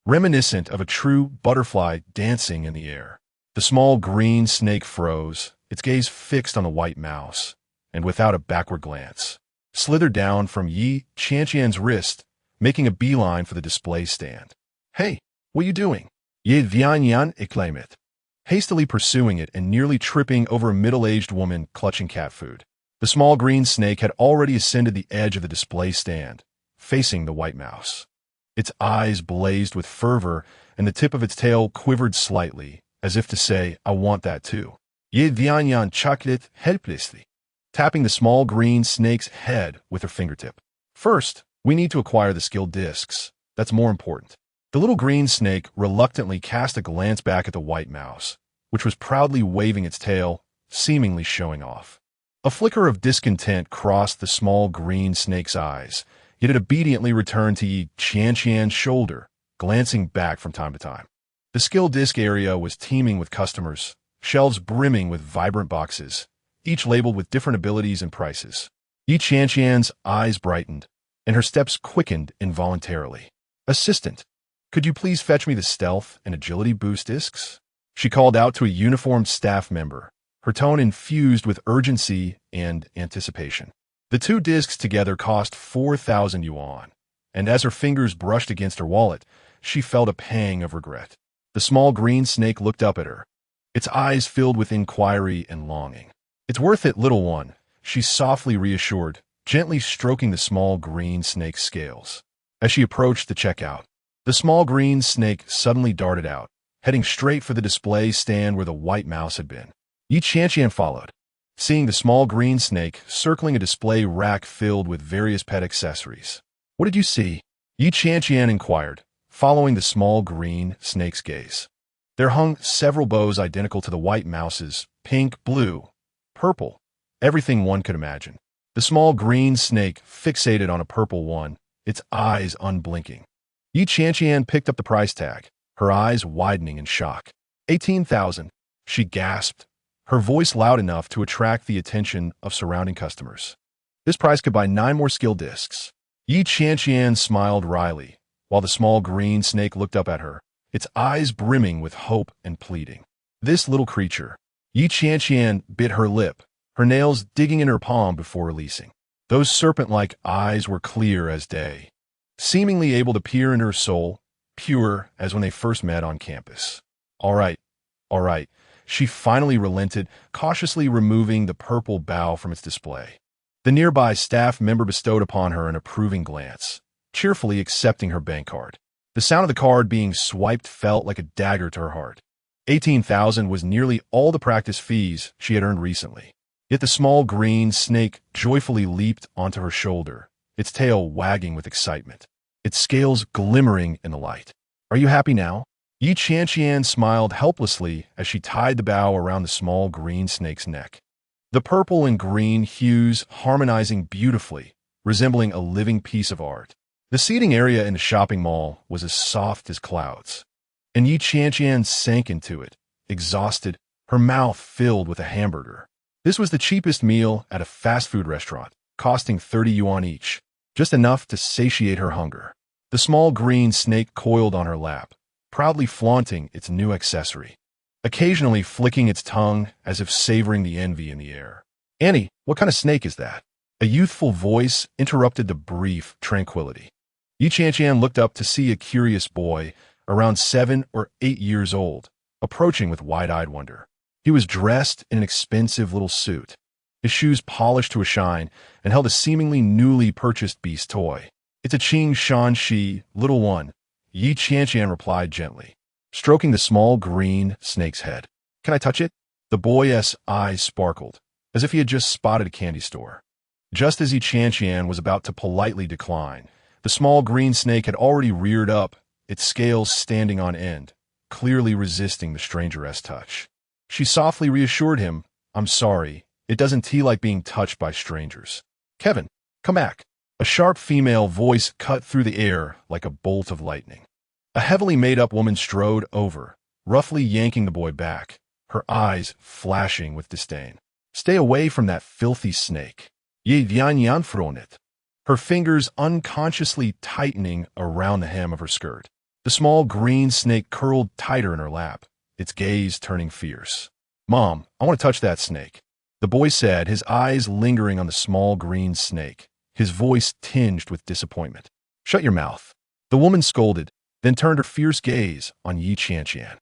reminiscent of a true butterfly dancing in the air. The small green snake froze, its gaze fixed on the white mouse, and without a backward glance, slithered down from Qianqian's wrist, making a beeline for the display stand. "Hey, what you doing?" Ye Vianyan exclaimed, hastily pursuing it and nearly tripping over a middle-aged woman clutching cat food. The small green snake had already ascended the edge of the display stand, facing the white mouse. Its eyes blazed with fervor, and the tip of its tail quivered slightly, as if to say, "I want that too." Ye Vianyan chuckled helplessly, tapping the small green snake's head with her fingertip. "First, we need to acquire the skill discs. That's more important." The little green snake reluctantly cast a glance back at the white mouse, which was proudly waving its tail, seemingly showing off. A flicker of discontent crossed the small green snake's eyes, yet it obediently returned to Qianqian's shoulder, glancing back from time to time. The skill disc area was teeming with customers, shelves brimming with vibrant boxes, each labeled with different abilities and prices. Qianqian's eyes brightened, and her steps quickened involuntarily. "Assistant, could you please fetch me the stealth and agility boost discs?" She called out to a uniformed staff member, her tone infused with urgency and anticipation. The 2 discs together cost 4,000 yuan, and as her fingers brushed against her wallet, she felt a pang of regret. The small green snake looked up at her, its eyes filled with inquiry and longing. "It's worth it, little one," she softly reassured, gently stroking the small green snake's scales. As she approached the checkout, the small green snake suddenly darted out, heading straight for the display stand where the white mouse had been. Qianqian followed, seeing the small green snake circling a display rack filled with various pet accessories. "What did you see?" Qianqian inquired, following the small green snake's gaze. There hung several bows identical to the white mouse's, pink, blue, purple, everything one could imagine. The small green snake fixated on a purple one, its eyes unblinking. Qianqian picked up the price tag, her eyes widening in shock. 18,000, she gasped, her voice loud enough to attract the attention of surrounding customers. This price could buy 9 more skill discs. Qianqian smiled wryly, while the small green snake looked up at her, its eyes brimming with hope and pleading. This little creature. Qianqian bit her lip, her nails digging in her palm before releasing. Those serpent-like eyes were clear as day, seemingly able to peer into her soul, pure as when they first met on campus. All right, she finally relented, cautiously removing the purple bow from its display. The nearby staff member bestowed upon her an approving glance, cheerfully accepting her bank card. The sound of the card being swiped felt like a dagger to her heart. 18,000 was nearly all the practice fees she had earned recently. Yet the small green snake joyfully leaped onto her shoulder, its tail wagging with excitement, its scales glimmering in the light. "Are you happy now?" Qianqian smiled helplessly as she tied the bow around the small green snake's neck. The purple and green hues harmonizing beautifully, resembling a living piece of art. The seating area in the shopping mall was as soft as clouds, and Qianqian sank into it, exhausted, her mouth filled with a hamburger. This was the cheapest meal at a fast food restaurant, costing 30 yuan each, just enough to satiate her hunger. The small green snake coiled on her lap, proudly flaunting its new accessory, occasionally flicking its tongue as if savoring the envy in the air. "Annie, what kind of snake is that?" A youthful voice interrupted the brief tranquility. Qianqian looked up to see a curious boy, around 7 or 8 years old, approaching with wide-eyed wonder. He was dressed in an expensive little suit, his shoes polished to a shine, and held a seemingly newly purchased beast toy. "It's a Qing Shan Shi, little one," Yi Qianqian replied gently, stroking the small green snake's head. Can I touch it? The boy's eyes sparkled, as if he had just spotted a candy store. Just as Yi Qianqian was about to politely decline, the small green snake had already reared up, its scales standing on end, clearly resisting the stranger's touch. She softly reassured him, I'm sorry, it doesn't like being touched by strangers. Kevin, come back. A sharp female voice cut through the air like a bolt of lightning. A heavily made-up woman strode over, roughly yanking the boy back, her eyes flashing with disdain. Stay away from that filthy snake. Ye Qianqian fronet. Her fingers unconsciously tightening around the hem of her skirt. The small green snake curled tighter in her lap, its gaze turning fierce. Mom, I want to touch that snake. The boy said, his eyes lingering on the small green snake, his voice tinged with disappointment. Shut your mouth. The woman scolded, then turned her fierce gaze on Yi Qianqian.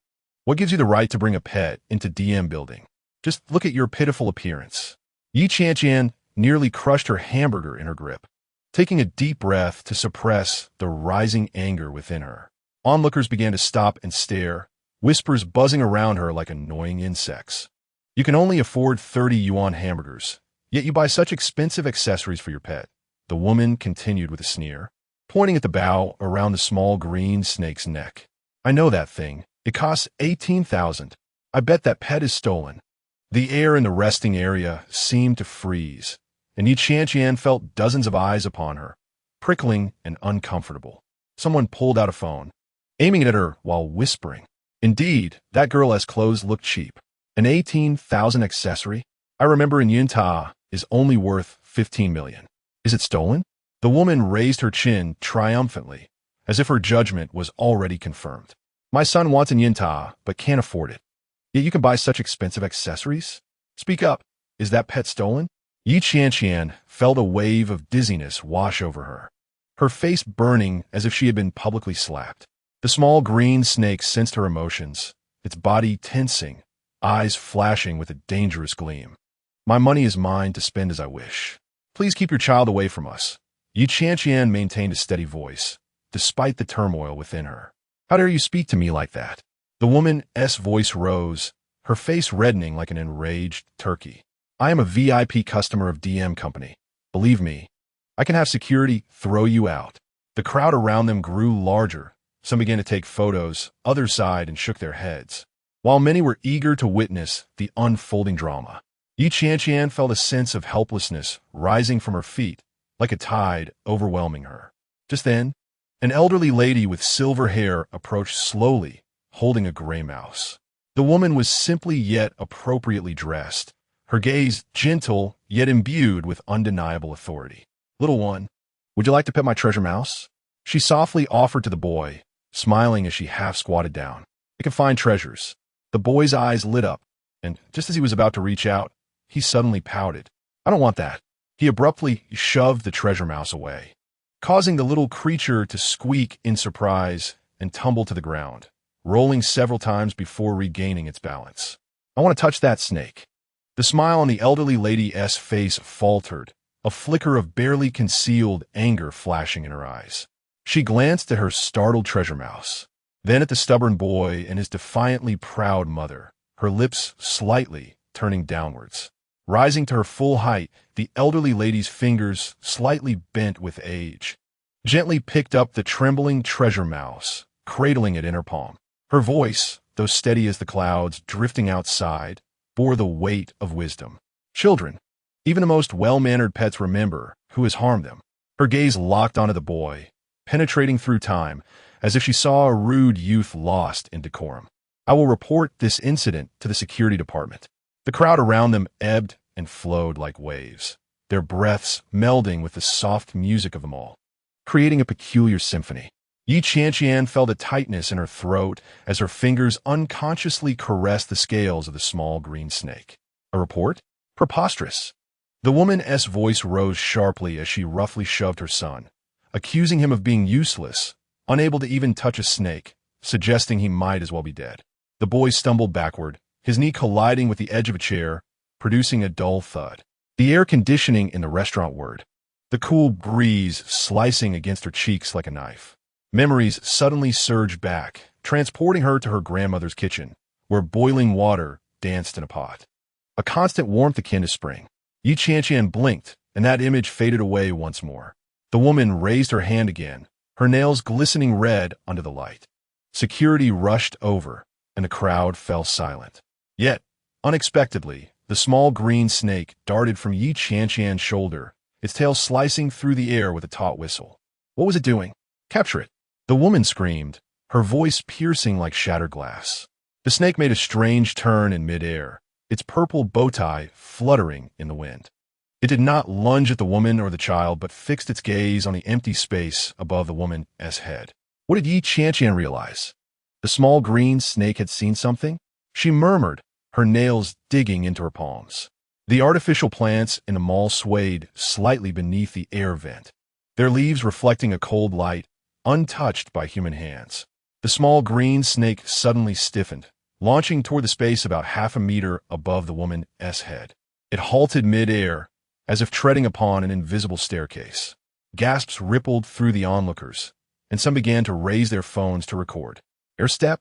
What gives you the right to bring a pet into DM building? Just look at your pitiful appearance. Yi Qianqian nearly crushed her hamburger in her grip, taking a deep breath to suppress the rising anger within her. Onlookers began to stop and stare, whispers buzzing around her like annoying insects. You can only afford 30 yuan hamburgers, yet you buy such expensive accessories for your pet. The woman continued with a sneer, pointing at the bow around the small green snake's neck. I know that thing. It costs 18,000. I bet that pet is stolen. The air in the resting area seemed to freeze, and Yi Qianqian felt dozens of eyes upon her, prickling and uncomfortable. Someone pulled out a phone, aiming it at her while whispering. Indeed, that girl's clothes looked cheap. An 18,000 accessory, I remember in Yunta, is only worth 15 million. Is it stolen? The woman raised her chin triumphantly, as if her judgment was already confirmed. My son wants an Yunta, but can't afford it. Yet you can buy such expensive accessories? Speak up. Is that pet stolen? Yi Qianqian felt a wave of dizziness wash over her, her face burning as if she had been publicly slapped. The small green snake sensed her emotions, its body tensing, eyes flashing with a dangerous gleam. My money is mine to spend as I wish. Please keep your child away from us. Yi Qianqian maintained a steady voice, despite the turmoil within her. How dare you speak to me like that? The woman's voice rose, her face reddening like an enraged turkey. I am a VIP customer of DM Company. Believe me, I can have security throw you out. The crowd around them grew larger. Some began to take photos, others sighed and shook their heads, while many were eager to witness the unfolding drama. Yi Qianqian felt a sense of helplessness rising from her feet, like a tide overwhelming her. Just then, an elderly lady with silver hair approached slowly, holding a gray mouse. The woman was simply yet appropriately dressed, her gaze gentle yet imbued with undeniable authority. Little one, would you like to pet my treasure mouse? She softly offered to the boy, smiling as she half squatted down. I can find treasures. The boy's eyes lit up, and just as he was about to reach out, he suddenly pouted. I don't want that. He abruptly shoved the treasure mouse away, causing the little creature to squeak in surprise and tumble to the ground, rolling several times before regaining its balance. I want to touch that snake. The smile on the elderly lady's face faltered, a flicker of barely concealed anger flashing in her eyes. She glanced at her startled treasure mouse, then at the stubborn boy and his defiantly proud mother, her lips slightly turning downwards. Rising to her full height, the elderly lady's fingers, slightly bent with age, gently picked up the trembling treasure mouse, cradling it in her palm. Her voice, though steady as the clouds drifting outside, bore the weight of wisdom. Children, even the most well-mannered pets remember who has harmed them. Her gaze locked onto the boy, penetrating through time, as if she saw a rude youth lost in decorum. I will report this incident to the security department. The crowd around them ebbed and flowed like waves, their breaths melding with the soft music of them all, creating a peculiar symphony. Yi Qianqian felt a tightness in her throat as her fingers unconsciously caressed the scales of the small green snake. A report? Preposterous. The woman's voice rose sharply as she roughly shoved her son, accusing him of being useless, unable to even touch a snake, suggesting he might as well be dead. The boy stumbled backward, his knee colliding with the edge of a chair, producing a dull thud. The air conditioning in the restaurant whirred, the cool breeze slicing against her cheeks like a knife. Memories suddenly surged back, transporting her to her grandmother's kitchen, where boiling water danced in a pot. A constant warmth akin to spring. Qianqian blinked, and that image faded away once more. The woman raised her hand again, her nails glistening red under the light. Security rushed over, and the crowd fell silent. Yet, unexpectedly, the small green snake darted from Qianqian's shoulder, its tail slicing through the air with a taut whistle. What was it doing? Capture it! The woman screamed, her voice piercing like shattered glass. The snake made a strange turn in midair, its purple bow tie fluttering in the wind. It did not lunge at the woman or the child, but fixed its gaze on the empty space above the woman's head. What did Qianqian realize? The small green snake had seen something? She murmured, her nails digging into her palms. The artificial plants in the mall swayed slightly beneath the air vent, their leaves reflecting a cold light, untouched by human hands. The small green snake suddenly stiffened, launching toward the space about half a meter above the woman's head. It halted mid-air, as if treading upon an invisible staircase. Gasps rippled through the onlookers, and some began to raise their phones to record. Air step?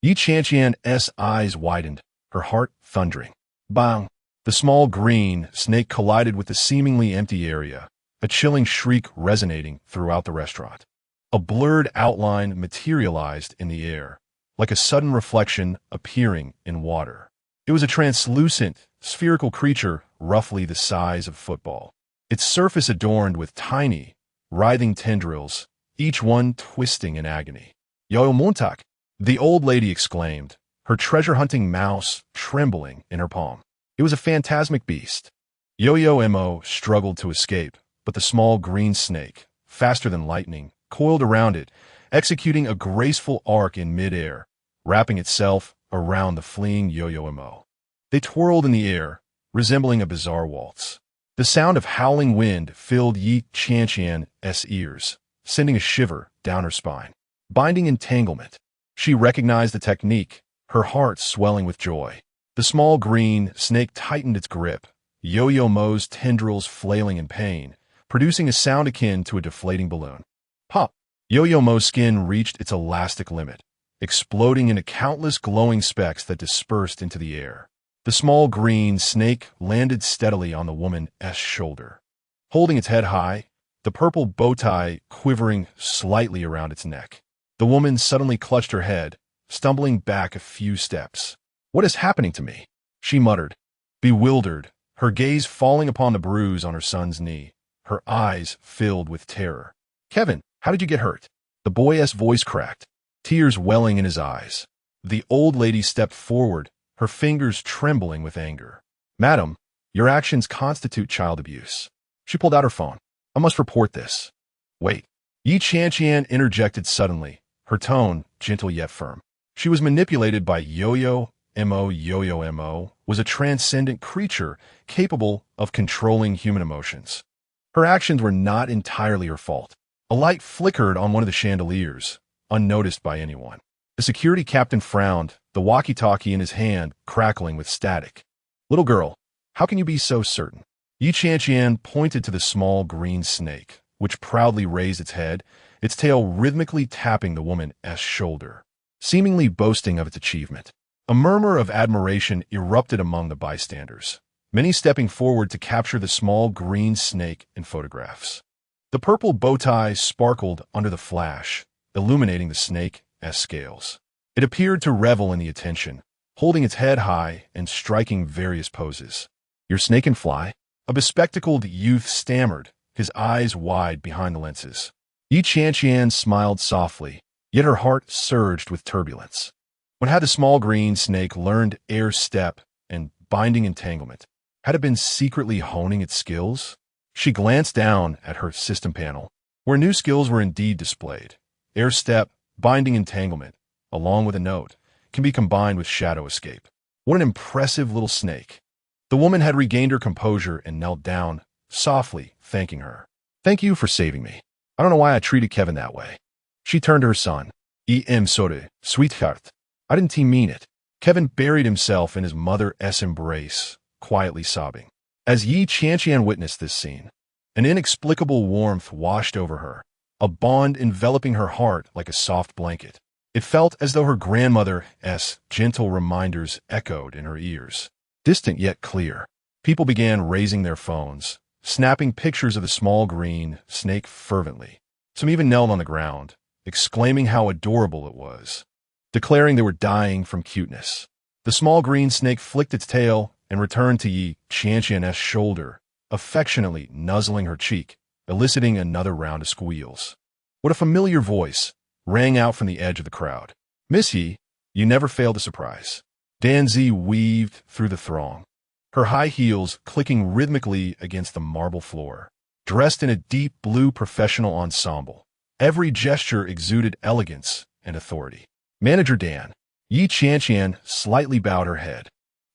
Qianqian's eyes widened, her heart thundering. Bang! The small green snake collided with the seemingly empty area, a chilling shriek resonating throughout the restaurant. A blurred outline materialized in the air, like a sudden reflection appearing in water. It was a translucent, spherical creature roughly the size of a football, its surface adorned with tiny, writhing tendrils, each one twisting in agony. Yo Montak! The old lady exclaimed, her treasure-hunting mouse trembling in her palm. It was a phantasmic beast. Yo-Yo Mo struggled to escape, but the small green snake, faster than lightning, coiled around it, executing a graceful arc in midair, wrapping itself around the fleeing Yo-Yo Mo. They twirled in the air, resembling a bizarre waltz. The sound of howling wind filled Qianqian's ears, sending a shiver down her spine. Binding entanglement. She recognized the technique, her heart swelling with joy. The small green snake tightened its grip, Yo-Yo Mo's tendrils flailing in pain, producing a sound akin to a deflating balloon. Pop! Yo-Yo Mo's skin reached its elastic limit, exploding into countless glowing specks that dispersed into the air. The small green snake landed steadily on the woman's shoulder. Holding its head high, the purple bow tie quivering slightly around its neck. The woman suddenly clutched her head, stumbling back a few steps. What is happening to me? She muttered, bewildered, her gaze falling upon the bruise on her son's knee, her eyes filled with terror. Kevin, how did you get hurt? The boy's voice cracked, tears welling in his eyes. The old lady stepped forward, her fingers trembling with anger. Madam, your actions constitute child abuse. She pulled out her phone. I must report this. Wait. Qianqian interjected suddenly, her tone gentle yet firm. She was manipulated by Yo-Yo Mo. Yo-Yo Mo was a transcendent creature capable of controlling human emotions. Her actions were not entirely her fault. A light flickered on one of the chandeliers, unnoticed by anyone. The security captain frowned, the walkie-talkie in his hand crackling with static. Little girl, how can you be so certain? Qianqian pointed to the small green snake, which proudly raised its head, its tail rhythmically tapping the woman's shoulder, seemingly boasting of its achievement. A murmur of admiration erupted among the bystanders, many stepping forward to capture the small green snake in photographs. The purple bow tie sparkled under the flash, illuminating the snake's scales. It appeared to revel in the attention, holding its head high and striking various poses. Your snake can fly? A bespectacled youth stammered, his eyes wide behind the lenses. Qianqian smiled softly, yet her heart surged with turbulence. When had the small green snake learned air step and binding entanglement? Had it been secretly honing its skills? She glanced down at her system panel, where new skills were indeed displayed. Air step, binding entanglement, along with a note, can be combined with shadow escape. What an impressive little snake. The woman had regained her composure and knelt down, softly thanking her. Thank you for saving me. I don't know why I treated Kevin that way. She turned to her son. Sorry, sweetheart. I didn't mean it. Kevin buried himself in his mother's embrace, quietly sobbing. As Qianqian witnessed this scene, an inexplicable warmth washed over her, a bond enveloping her heart like a soft blanket. It felt as though her grandmother's gentle reminders echoed in her ears, distant yet clear. People began raising their phones, snapping pictures of the small green snake fervently. Some even knelt on the ground, exclaiming how adorable it was, declaring they were dying from cuteness. The small green snake flicked its tail and returned to Qianqian's shoulder, affectionately nuzzling her cheek, eliciting another round of squeals. What a familiar voice rang out from the edge of the crowd. "Miss Yi, you never fail to surprise." Danzi weaved through the throng, her high heels clicking rhythmically against the marble floor. Dressed in a deep blue professional ensemble, every gesture exuded elegance and authority. Manager Dan, Qianqian slightly bowed her head,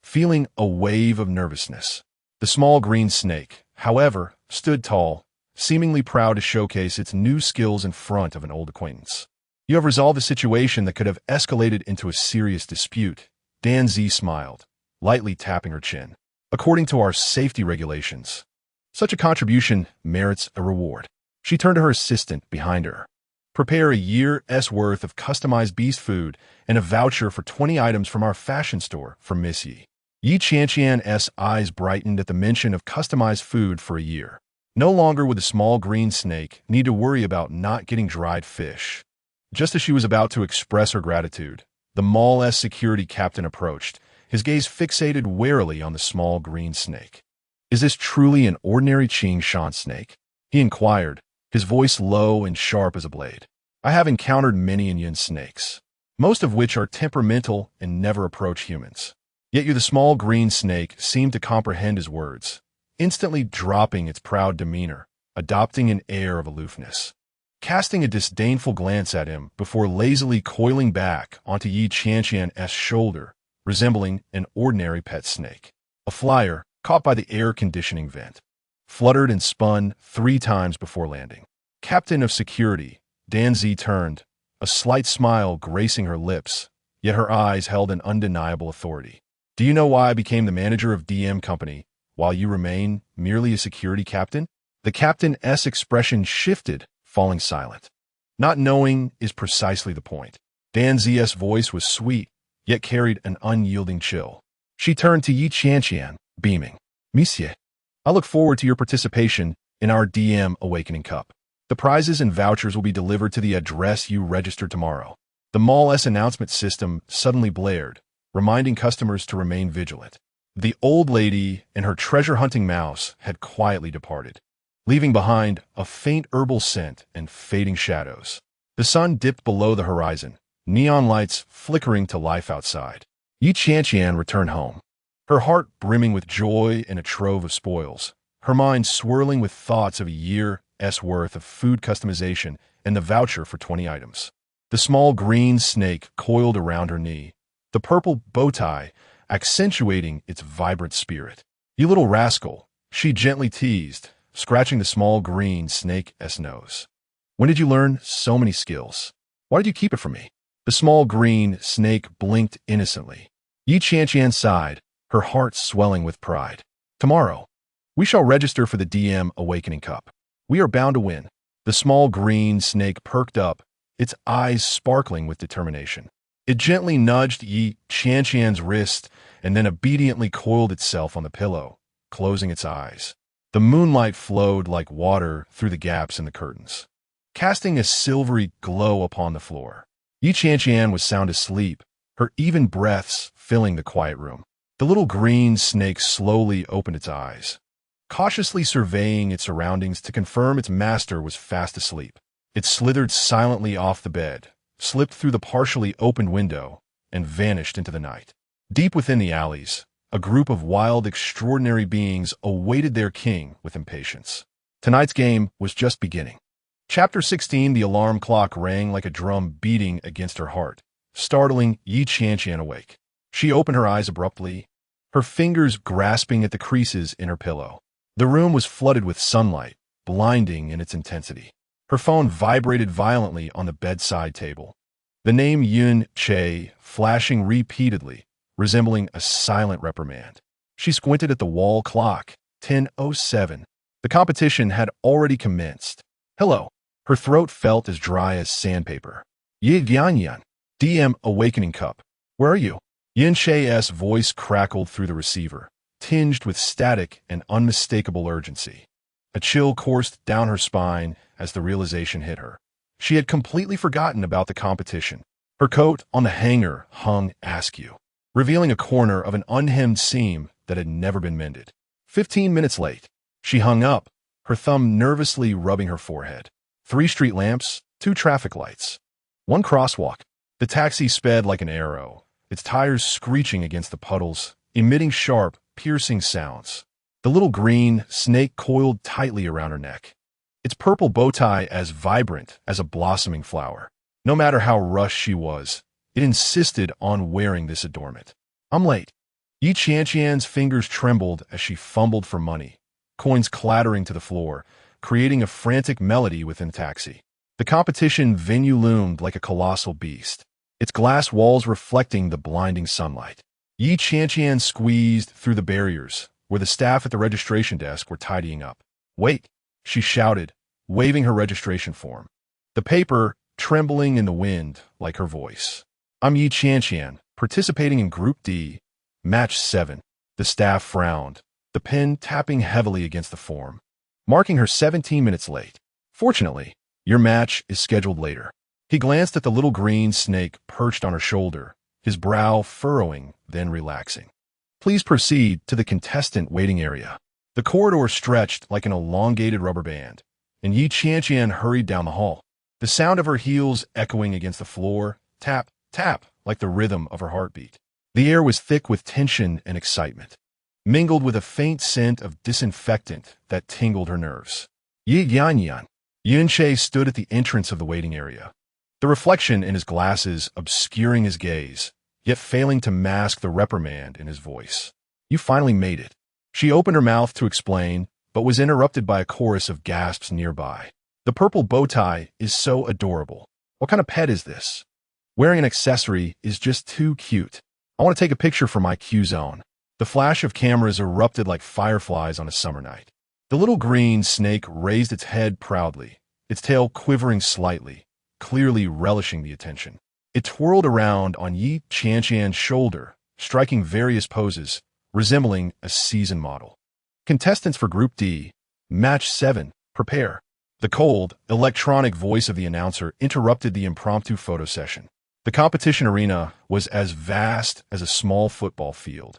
feeling a wave of nervousness. The small green snake, however, stood tall, seemingly proud to showcase its new skills in front of an old acquaintance. "You have resolved a situation that could have escalated into a serious dispute," Dan Z smiled, lightly tapping her chin. "According to our safety regulations, such a contribution merits a reward." She turned to her assistant behind her. "Prepare a year's worth of customized beast food and a voucher for 20 items from our fashion store for Miss Yi." Qianqian's eyes brightened at the mention of customized food for a year. No longer would the small green snake need to worry about not getting dried fish. Just as she was about to express her gratitude, the mall's security captain approached, his gaze fixated warily on the small green snake. "Is this truly an ordinary Qianqian snake?" he inquired, his voice low and sharp as a blade. "I have encountered many Yin snakes, most of which are temperamental and never approach humans. Yet the small green snake seemed to comprehend his words, instantly dropping its proud demeanor, adopting an air of aloofness, casting a disdainful glance at him before lazily coiling back onto Qianqian's shoulder, resembling an ordinary pet snake. A flyer, caught by the air conditioning vent, fluttered and spun 3 times before landing. Captain of Security, Danzi turned, a slight smile gracing her lips, yet her eyes held an undeniable authority. "Do you know why I became the manager of DM Company, while you remain merely a security captain?" The captain's expression shifted, falling silent. "Not knowing is precisely the point." Danzi's voice was sweet, yet carried an unyielding chill. She turned to Qianqian, beaming. "Monsieur, I look forward to your participation in our DM Awakening Cup. The prizes and vouchers will be delivered to the address you registered tomorrow." The mall's announcement system suddenly blared, reminding customers to remain vigilant. The old lady and her treasure-hunting mouse had quietly departed, leaving behind a faint herbal scent and fading shadows. The sun dipped below the horizon, neon lights flickering to life outside. Qianqian returned home, her heart brimming with joy and a trove of spoils, her mind swirling with thoughts of a year's worth of food customization and the voucher for 20 items. The small green snake coiled around her knee, the purple bow tie accentuating its vibrant spirit. "You little rascal," she gently teased, scratching the small green snake's nose. "When did you learn so many skills? Why did you keep it from me?" The small green snake blinked innocently. Qianqian sighed, her heart swelling with pride. "Tomorrow, we shall register for the DM Awakening Cup. We are bound to win." The small green snake perked up, its eyes sparkling with determination. It gently nudged Qianqian's wrist and then obediently coiled itself on the pillow, closing its eyes. The moonlight flowed like water through the gaps in the curtains, casting a silvery glow upon the floor. Qianqian was sound asleep, her even breaths filling the quiet room. The little green snake slowly opened its eyes, cautiously surveying its surroundings to confirm its master was fast asleep. It slithered silently off the bed, slipped through the partially opened window, and vanished into the night. Deep within the alleys, a group of wild, extraordinary beings awaited their king with impatience. Tonight's game was just beginning. Chapter 16. The alarm clock rang like a drum beating against her heart, startling Qianqian awake. She opened her eyes abruptly, her fingers grasping at the creases in her pillow. The room was flooded with sunlight, blinding in its intensity. Her phone vibrated violently on the bedside table. The name Yun Che flashing repeatedly, resembling a silent reprimand. She squinted at the wall clock, 10:07. The competition had already commenced. "Hello." Her throat felt as dry as sandpaper. Qianqian, DM Awakening Cup. Where are you? Yin She's voice crackled through the receiver, tinged with static and unmistakable urgency. A chill coursed down her spine as the realization hit her. She had completely forgotten about the competition. Her coat on the hanger hung askew, revealing a corner of an unhemmed seam that had never been mended. 15 minutes late. She hung up, her thumb nervously rubbing her forehead. 3 street lamps, 2 traffic lights, 1 crosswalk. The taxi sped like an arrow, its tires screeching against the puddles, emitting sharp, piercing sounds. The little green snake coiled tightly around her neck, its purple bow tie as vibrant as a blossoming flower. No matter how rushed she was, it insisted on wearing this adornment. I'm late. Qianqian's fingers trembled as she fumbled for money, coins clattering to the floor, creating a frantic melody within the taxi. The competition venue loomed like a colossal beast, its glass walls reflecting the blinding sunlight. Qianqian squeezed through the barriers, where the staff at the registration desk were tidying up. Wait, she shouted, waving her registration form, the paper trembling in the wind like her voice. I'm Qianqian, participating in Group D, Match 7. The staff frowned, the pen tapping heavily against the form, marking her 17 minutes late. Fortunately, your match is scheduled later. He glanced at the little green snake perched on her shoulder, his brow furrowing, then relaxing. Please proceed to the contestant waiting area. The corridor stretched like an elongated rubber band, and Qianqian hurried down the hall, the sound of her heels echoing against the floor, tap, tap, like the rhythm of her heartbeat. The air was thick with tension and excitement, mingled with a faint scent of disinfectant that tingled her nerves. Qianqian. Yin She stood at the entrance of the waiting area, the reflection in his glasses obscuring his gaze, yet failing to mask the reprimand in his voice. You finally made it. She opened her mouth to explain, but was interrupted by a chorus of gasps nearby. The purple bow tie is so adorable. What kind of pet is this? Wearing an accessory is just too cute. I want to take a picture for my Q zone. The flash of cameras erupted like fireflies on a summer night. The little green snake raised its head proudly, its tail quivering slightly, clearly relishing the attention. It twirled around on Qianqian's shoulder, striking various poses, resembling a season model. Contestants for Group D, Match 7, prepare. The cold, electronic voice of the announcer interrupted the impromptu photo session. The competition arena was as vast as a small football field,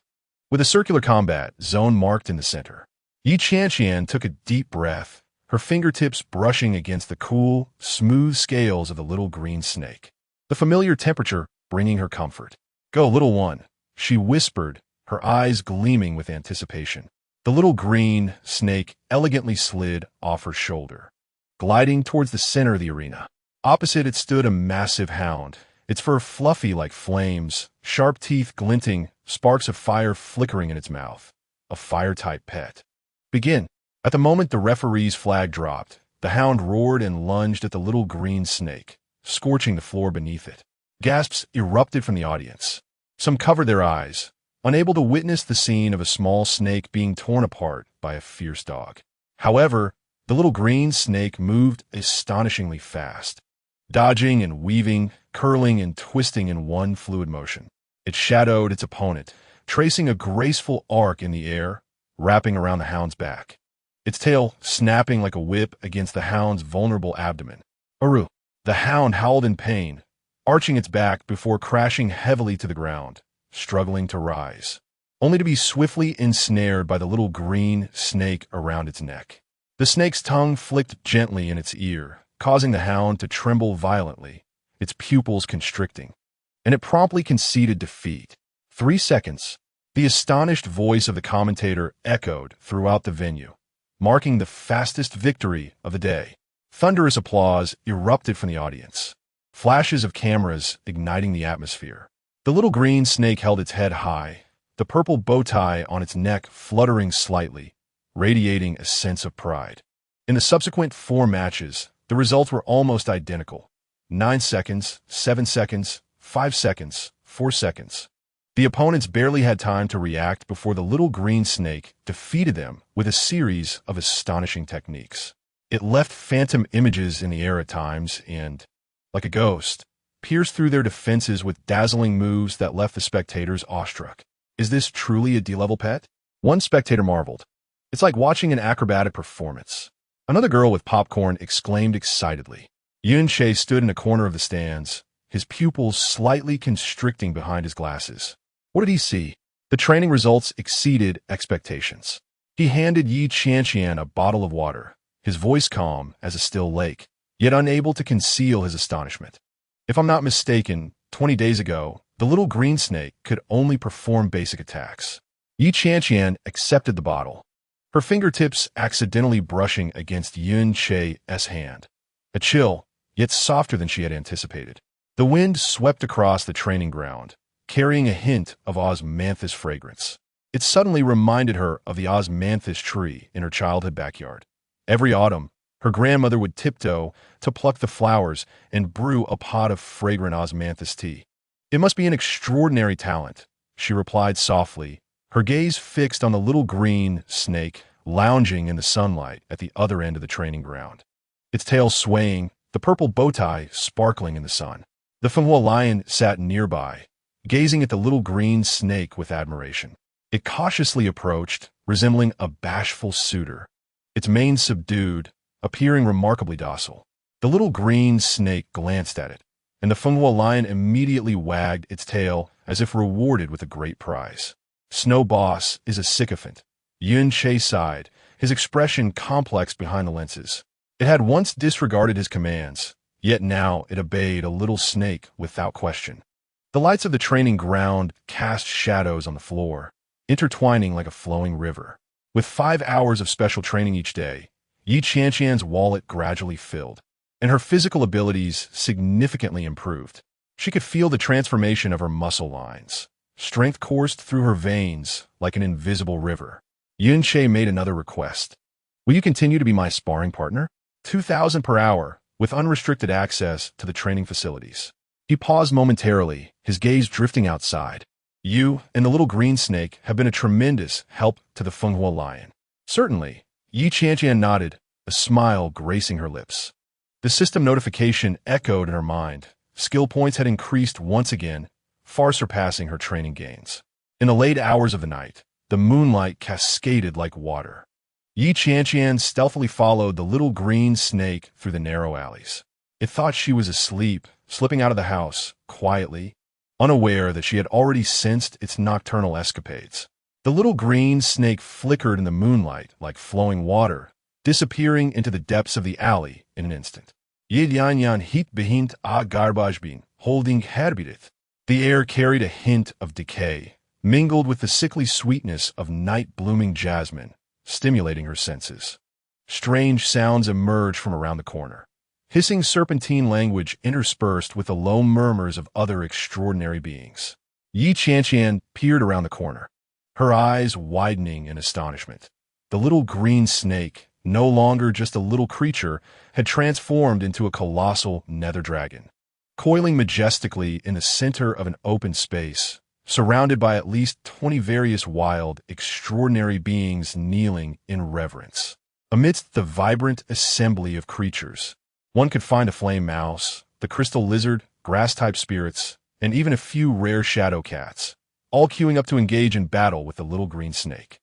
with a circular combat zone marked in the center. Qianqian took a deep breath, her fingertips brushing against the cool, smooth scales of the little green snake, the familiar temperature bringing her comfort. Go, little one, she whispered, her eyes gleaming with anticipation. The little green snake elegantly slid off her shoulder, gliding towards the center of the arena. Opposite it stood a massive hound, its fur fluffy like flames, sharp teeth glinting, sparks of fire flickering in its mouth. A fire-type pet. Begin. At the moment the referee's flag dropped, the hound roared and lunged at the little green snake, scorching the floor beneath it. Gasps erupted from the audience. Some covered their eyes, unable to witness the scene of a small snake being torn apart by a fierce dog. However, the little green snake moved astonishingly fast, dodging and weaving, curling and twisting in one fluid motion. It shadowed its opponent, tracing a graceful arc in the air, wrapping around the hound's back, its tail snapping like a whip against the hound's vulnerable abdomen. Aru! The hound howled in pain, arching its back before crashing heavily to the ground, struggling to rise, only to be swiftly ensnared by the little green snake around its neck. The snake's tongue flicked gently in its ear, causing the hound to tremble violently, its pupils constricting, and it promptly conceded defeat. 3 seconds. The astonished voice of the commentator echoed throughout the venue, marking the fastest victory of the day. Thunderous applause erupted from the audience, flashes of cameras igniting the atmosphere. The little green snake held its head high, the purple bow tie on its neck fluttering slightly, radiating a sense of pride. In the subsequent 4 matches, the results were almost identical. 9 seconds, 7 seconds, 5 seconds, 4 seconds. The opponents barely had time to react before the little green snake defeated them with a series of astonishing techniques. It left phantom images in the air at times and, like a ghost, pierced through their defenses with dazzling moves that left the spectators awestruck. Is this truly a D-level pet? One spectator marveled. It's like watching an acrobatic performance. Another girl with popcorn exclaimed excitedly. Yuan-Che stood in a corner of the stands, his pupils slightly constricting behind his glasses. What did he see? The training results exceeded expectations. He handed Qianqian a bottle of water, his voice calm as a still lake, yet unable to conceal his astonishment. If I'm not mistaken, 20 days ago, the little green snake could only perform basic attacks. Qianqian accepted the bottle, her fingertips accidentally brushing against Yuan-Che's hand. A chill, yet softer than she had anticipated. The wind swept across the training ground, carrying a hint of osmanthus fragrance. It suddenly reminded her of the osmanthus tree in her childhood backyard. Every autumn, her grandmother would tiptoe to pluck the flowers and brew a pot of fragrant osmanthus tea. It must be an extraordinary talent, she replied softly, her gaze fixed on the little green snake lounging in the sunlight at the other end of the training ground. Its tail swaying, the purple bow tie sparkling in the sun. The Fenghua lion sat nearby, gazing at the little green snake with admiration. It cautiously approached, resembling a bashful suitor, its mane subdued, appearing remarkably docile. The little green snake glanced at it, and the Fenghua lion immediately wagged its tail as if rewarded with a great prize. Snow Boss is a sycophant. Yuan-Che sighed, his expression complex behind the lenses. It had once disregarded his commands, yet now it obeyed a little snake without question. The lights of the training ground cast shadows on the floor, intertwining like a flowing river. With 5 hours of special training each day, Qianqian's wallet gradually filled, and her physical abilities significantly improved. She could feel the transformation of her muscle lines. Strength coursed through her veins like an invisible river. Yuan-Che made another request. Will you continue to be my sparring partner? 2,000 per hour, with unrestricted access to the training facilities. He paused momentarily, his gaze drifting outside. You and the little green snake have been a tremendous help to the Fenghua lion. Certainly, Qianqian nodded, a smile gracing her lips. The system notification echoed in her mind. Skill points had increased once again, far surpassing her training gains. In the late hours of the night, the moonlight cascaded like water. Qianqian stealthily followed the little green snake through the narrow alleys. It thought she was asleep, slipping out of the house, quietly, unaware that she had already sensed its nocturnal escapades. The little green snake flickered in the moonlight like flowing water, disappearing into the depths of the alley in an instant. Yidianyan hit behint a garbage holding herbidith. The air carried a hint of decay, mingled with the sickly sweetness of night-blooming jasmine, stimulating her senses. Strange sounds emerged from around the corner, hissing serpentine language interspersed with the low murmurs of other extraordinary beings. Qianqian peered around the corner, her eyes widening in astonishment. The little green snake, no longer just a little creature, had transformed into a colossal nether dragon, coiling majestically in the center of an open space, surrounded by at least 20 various wild, extraordinary beings kneeling in reverence. Amidst the vibrant assembly of creatures, one could find a flame mouse, the crystal lizard, grass-type spirits, and even a few rare shadow cats, all queuing up to engage in battle with the little green snake.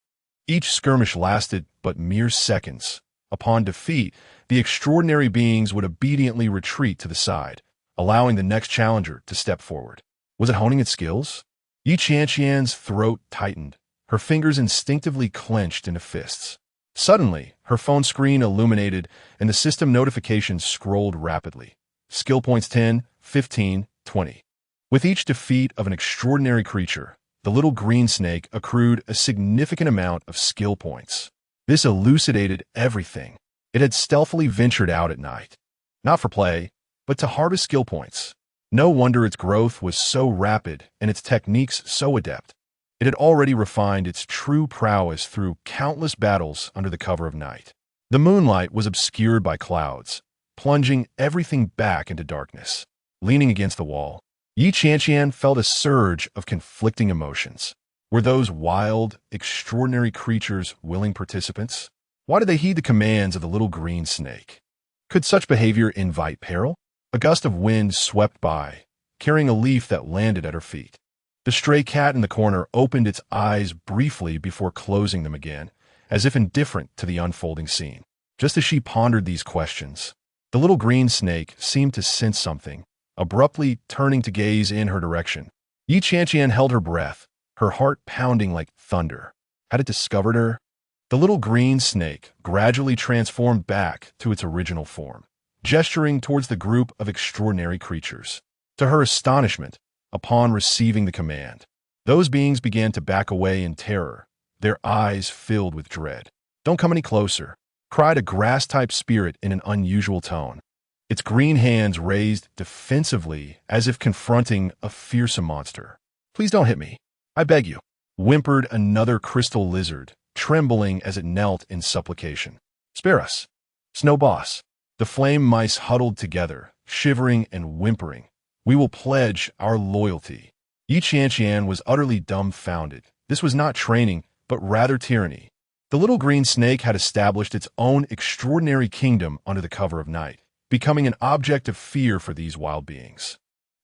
Each skirmish lasted but mere seconds. Upon defeat, the extraordinary beings would obediently retreat to the side, allowing the next challenger to step forward. Was it honing its skills? Qianqian's throat tightened, her fingers instinctively clenched into fists. Suddenly, her phone screen illuminated and the system notifications scrolled rapidly. Skill points 10, 15, 20. With each defeat of an extraordinary creature, the little green snake accrued a significant amount of skill points. This elucidated everything. It had stealthily ventured out at night, not for play, but to harvest skill points. No wonder its growth was so rapid and its techniques so adept. It had already refined its true prowess through countless battles under the cover of night. The moonlight was obscured by clouds, plunging everything back into darkness. Leaning against the wall, Qianqian felt a surge of conflicting emotions. Were those wild, extraordinary creatures willing participants? Why did they heed the commands of the little green snake? Could such behavior invite peril? A gust of wind swept by, carrying a leaf that landed at her feet. The stray cat in the corner opened its eyes briefly before closing them again, as if indifferent to the unfolding scene. Just as she pondered these questions, the little green snake seemed to sense something, abruptly turning to gaze in her direction. Qianqian held her breath, her heart pounding like thunder. Had it discovered her? The little green snake gradually transformed back to its original form, gesturing towards the group of extraordinary creatures. To her astonishment, upon receiving the command, those beings began to back away in terror, their eyes filled with dread. "Don't come any closer," cried a grass-type spirit in an unusual tone, its green hands raised defensively as if confronting a fearsome monster. "Please don't hit me, I beg you," whimpered another crystal lizard, trembling as it knelt in supplication. "Spare us, Snow Boss." The flame mice huddled together, shivering and whimpering. "We will pledge our loyalty." Qianqian was utterly dumbfounded. This was not training, but rather tyranny. The little green snake had established its own extraordinary kingdom under the cover of night, becoming an object of fear for these wild beings.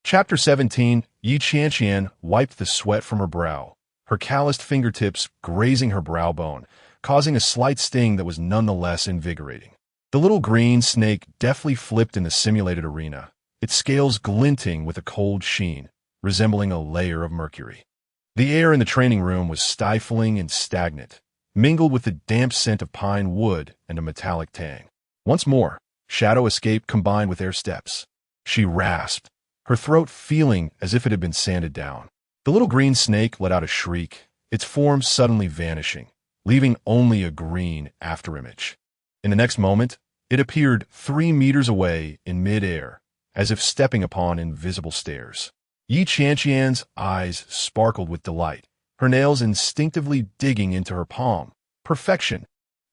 Chapter 17. Qianqian wiped the sweat from her brow, her calloused fingertips grazing her brow bone, causing a slight sting that was nonetheless invigorating. The little green snake deftly flipped in the simulated arena, its scales glinting with a cold sheen, resembling a layer of mercury. The air in the training room was stifling and stagnant, mingled with the damp scent of pine wood and a metallic tang. Once more, shadow escape combined with air steps. She rasped, her throat feeling as if it had been sanded down. The little green snake let out a shriek, its form suddenly vanishing, leaving only a green afterimage. In the next moment, it appeared 3 meters away in mid-air, as if stepping upon invisible stairs. Qianqian's eyes sparkled with delight, her nails instinctively digging into her palm. Perfection!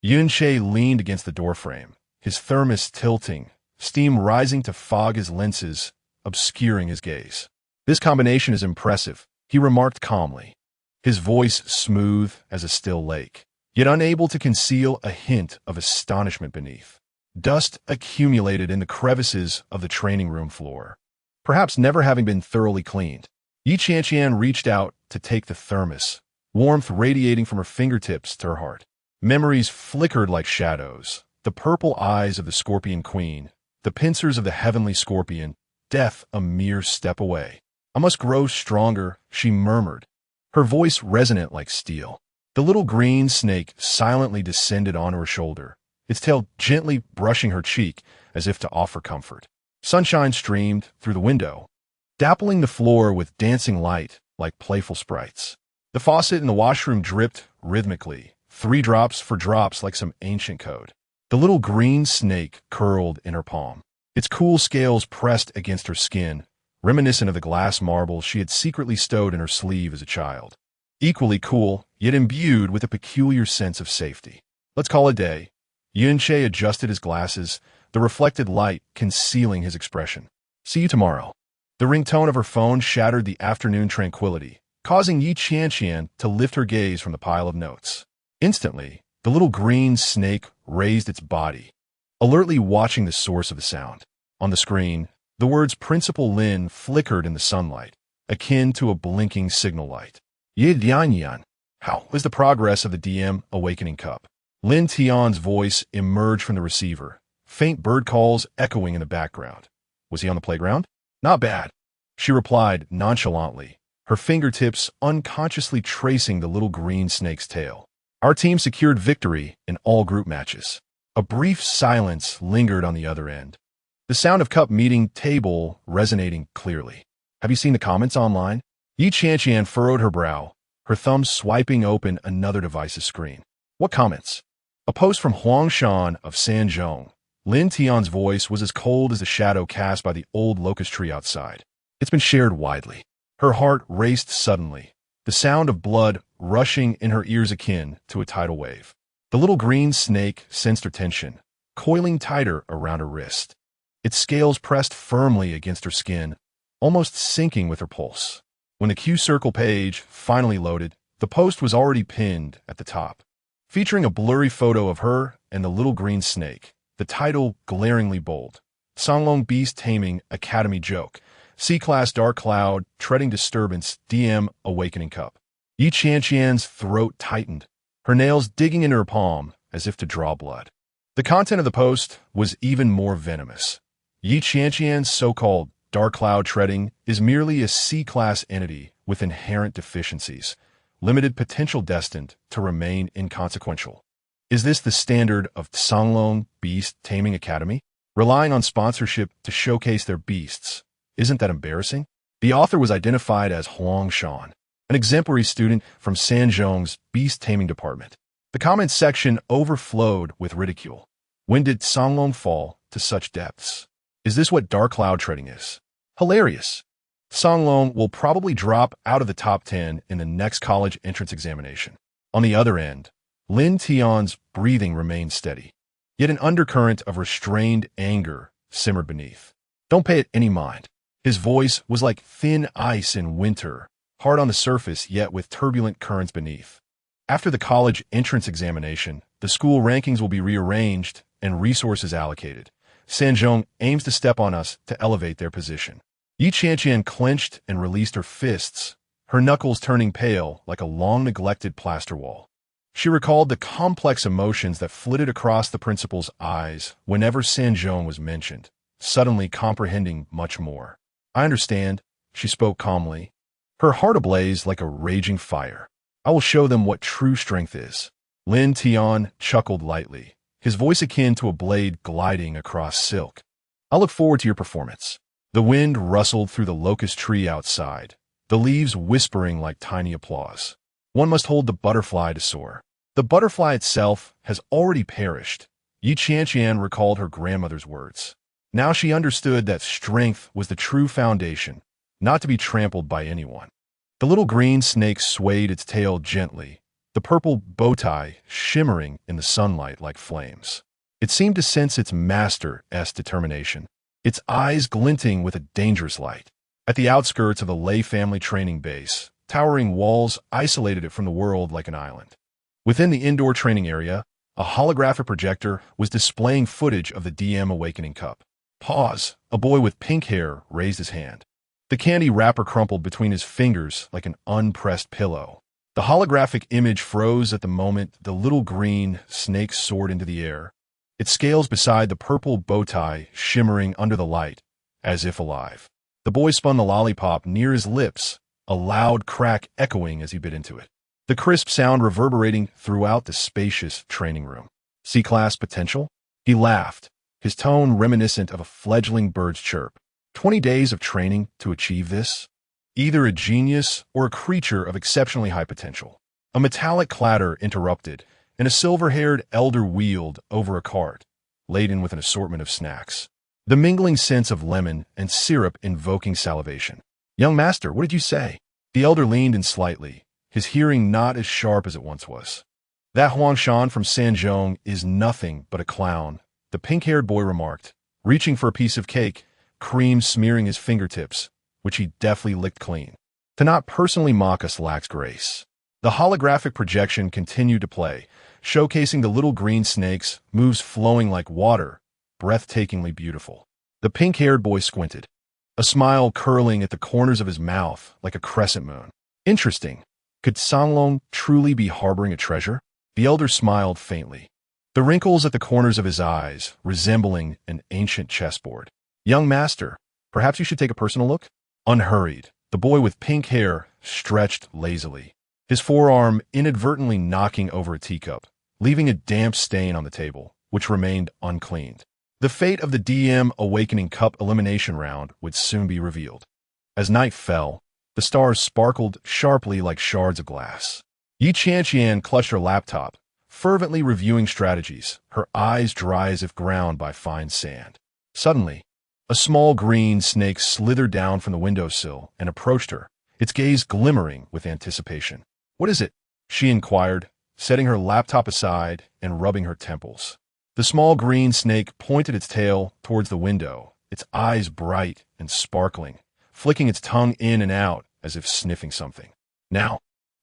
Yunche leaned against the doorframe, his thermos tilting, steam rising to fog his lenses, obscuring his gaze. "This combination is impressive," he remarked calmly, his voice smooth as a still lake, yet unable to conceal a hint of astonishment beneath. Dust accumulated in the crevices of the training room floor, perhaps never having been thoroughly cleaned. Qianqian reached out to take the thermos, warmth radiating from her fingertips to her heart. Memories flickered like shadows, the purple eyes of the Scorpion Queen, the pincers of the heavenly scorpion, death a mere step away. "I must grow stronger," she murmured, her voice resonant like steel. The little green snake silently descended onto her shoulder, its tail gently brushing her cheek as if to offer comfort. Sunshine streamed through the window, dappling the floor with dancing light like playful sprites. The faucet in the washroom dripped rhythmically, 3 drops for drops like some ancient code. The little green snake curled in her palm, its cool scales pressed against her skin, reminiscent of the glass marble she had secretly stowed in her sleeve as a child. Equally cool, yet imbued with a peculiar sense of safety. "Let's call it a day." Yunche adjusted his glasses, the reflected light concealing his expression. "See you tomorrow." The ringtone of her phone shattered the afternoon tranquility, causing Qianqian to lift her gaze from the pile of notes. Instantly, the little green snake raised its body, alertly watching the source of the sound. On the screen, the words Principal Lin flickered in the sunlight, akin to a blinking signal light. "Yan, how is the progress of the DM Awakening Cup?" Lin Tian's voice emerged from the receiver, faint bird calls echoing in the background. "Was he on the playground?" "Not bad," she replied nonchalantly, her fingertips unconsciously tracing the little green snake's tail. "Our team secured victory in all group matches." A brief silence lingered on the other end, the sound of cup meeting table resonating clearly. "Have you seen the comments online?" Qianqian furrowed her brow, her thumb swiping open another device's screen. "What comments?" A post from Huangshan of Sanzhong. Lin Tian's voice was as cold as the shadow cast by the old locust tree outside. "It's been shared widely." Her heart raced suddenly, the sound of blood rushing in her ears akin to a tidal wave. The little green snake sensed her tension, coiling tighter around her wrist. Its scales pressed firmly against her skin, almost syncing with her pulse. When the Q-Circle page finally loaded, the post was already pinned at the top. featuring a blurry photo of her and the little green snake. The title glaringly bold. Songlong Beast Taming Academy Joke. C-Class Dark Cloud, Treading Disturbance, DM Awakening Cup. Qianqian's throat tightened, her nails digging into her palm as if to draw blood. The content of the post was even more venomous. Qianqian's so-called Dark Cloud Treading is merely a C-Class entity with inherent deficiencies, limited potential destined to remain inconsequential. Is this the standard of Songlong Beast Taming Academy? Relying on sponsorship to showcase their beasts. Isn't that embarrassing? The author was identified as Huang Shan, an exemplary student from Sanzhong's beast taming department. The comments section overflowed with ridicule. When did Songlong fall to such depths? Is this what Dark Cloud Treading is? Hilarious. Songlong will probably drop out of the top 10 in the next college entrance examination. On the other end, Lin Tian's breathing remained steady, yet an undercurrent of restrained anger simmered beneath. Don't pay it any mind. His voice was like thin ice in winter, hard on the surface yet with turbulent currents beneath. After the college entrance examination, the school rankings will be rearranged and resources allocated. Sanzhong aims to step on us to elevate their position. Qianqian clenched and released her fists, her knuckles turning pale like a long-neglected plaster wall. She recalled the complex emotions that flitted across the principal's eyes whenever Sanzhong was mentioned, suddenly comprehending much more. I understand, she spoke calmly, her heart ablaze like a raging fire. I will show them what true strength is. Lin Tian chuckled lightly, his voice akin to a blade gliding across silk. I look forward to your performance. The wind rustled through the locust tree outside, the leaves whispering like tiny applause. One must hold the butterfly to soar. The butterfly itself has already perished. Qianqian recalled her grandmother's words. Now she understood that strength was the true foundation, not to be trampled by anyone. The little green snake swayed its tail gently, the purple bow tie shimmering in the sunlight like flames. It seemed to sense its master's determination, its eyes glinting with a dangerous light. At the outskirts of the Lei family training base, towering walls isolated it from the world like an island. Within the indoor training area, a holographic projector was displaying footage of the DM Awakening Cup. Pause. A boy with pink hair raised his hand. The candy wrapper crumpled between his fingers like an unpressed pillow. The holographic image froze at the moment the little green snake soared into the air, its scales beside the purple bow tie shimmering under the light, as if alive. The boy spun the lollipop near his lips, a loud crack echoing as he bit into it. The crisp sound reverberating throughout the spacious training room. C-Class potential? He laughed, his tone reminiscent of a fledgling bird's chirp. 20 days of training to achieve this? Either a genius or a creature of exceptionally high potential. A metallic clatter interrupted, and a silver-haired elder wheeled over a cart, laden with an assortment of snacks. The mingling scents of lemon and syrup invoking salivation. Young master, what did you say? The elder leaned in slightly, his hearing not as sharp as it once was. That Huang Shan from Sanzhong is nothing but a clown, the pink-haired boy remarked, reaching for a piece of cake, cream smearing his fingertips, which he deftly licked clean. To not personally mock us lacks grace. The holographic projection continued to play, showcasing the little green snake's moves flowing like water, breathtakingly beautiful. The pink-haired boy squinted, a smile curling at the corners of his mouth like a crescent moon. Interesting. Could Songlong truly be harboring a treasure? The elder smiled faintly, the wrinkles at the corners of his eyes resembling an ancient chessboard. Young master, perhaps you should take a personal look? Unhurried, the boy with pink hair stretched lazily, his forearm inadvertently knocking over a teacup, leaving a damp stain on the table, which remained uncleaned. The fate of the DM Awakening Cup elimination round would soon be revealed. As night fell, the stars sparkled sharply like shards of glass. Qianqian clutched her laptop, fervently reviewing strategies, her eyes dry as if ground by fine sand. Suddenly, a small green snake slithered down from the windowsill and approached her, its gaze glimmering with anticipation. What is it? She inquired, setting her laptop aside and rubbing her temples. The small green snake pointed its tail towards the window, its eyes bright and sparkling, flicking its tongue in and out as if sniffing something. Now,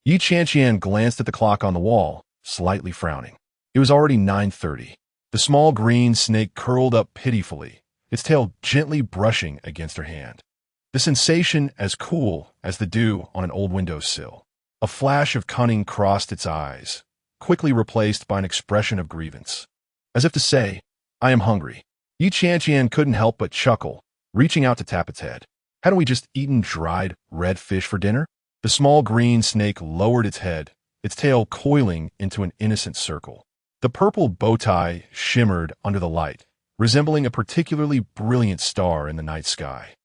Qianqian glanced at the clock on the wall, slightly frowning. It was already 9:30. The small green snake curled up pitifully, its tail gently brushing against her hand. The sensation as cool as the dew on an old windowsill. A flash of cunning crossed its eyes, quickly replaced by an expression of grievance. As if to say, I am hungry. Qianqian couldn't help but chuckle, reaching out to tap its head. Hadn't we just eaten dried red fish for dinner? The small green snake lowered its head, its tail coiling into an innocent circle. The purple bow tie shimmered under the light, resembling a particularly brilliant star in the night sky.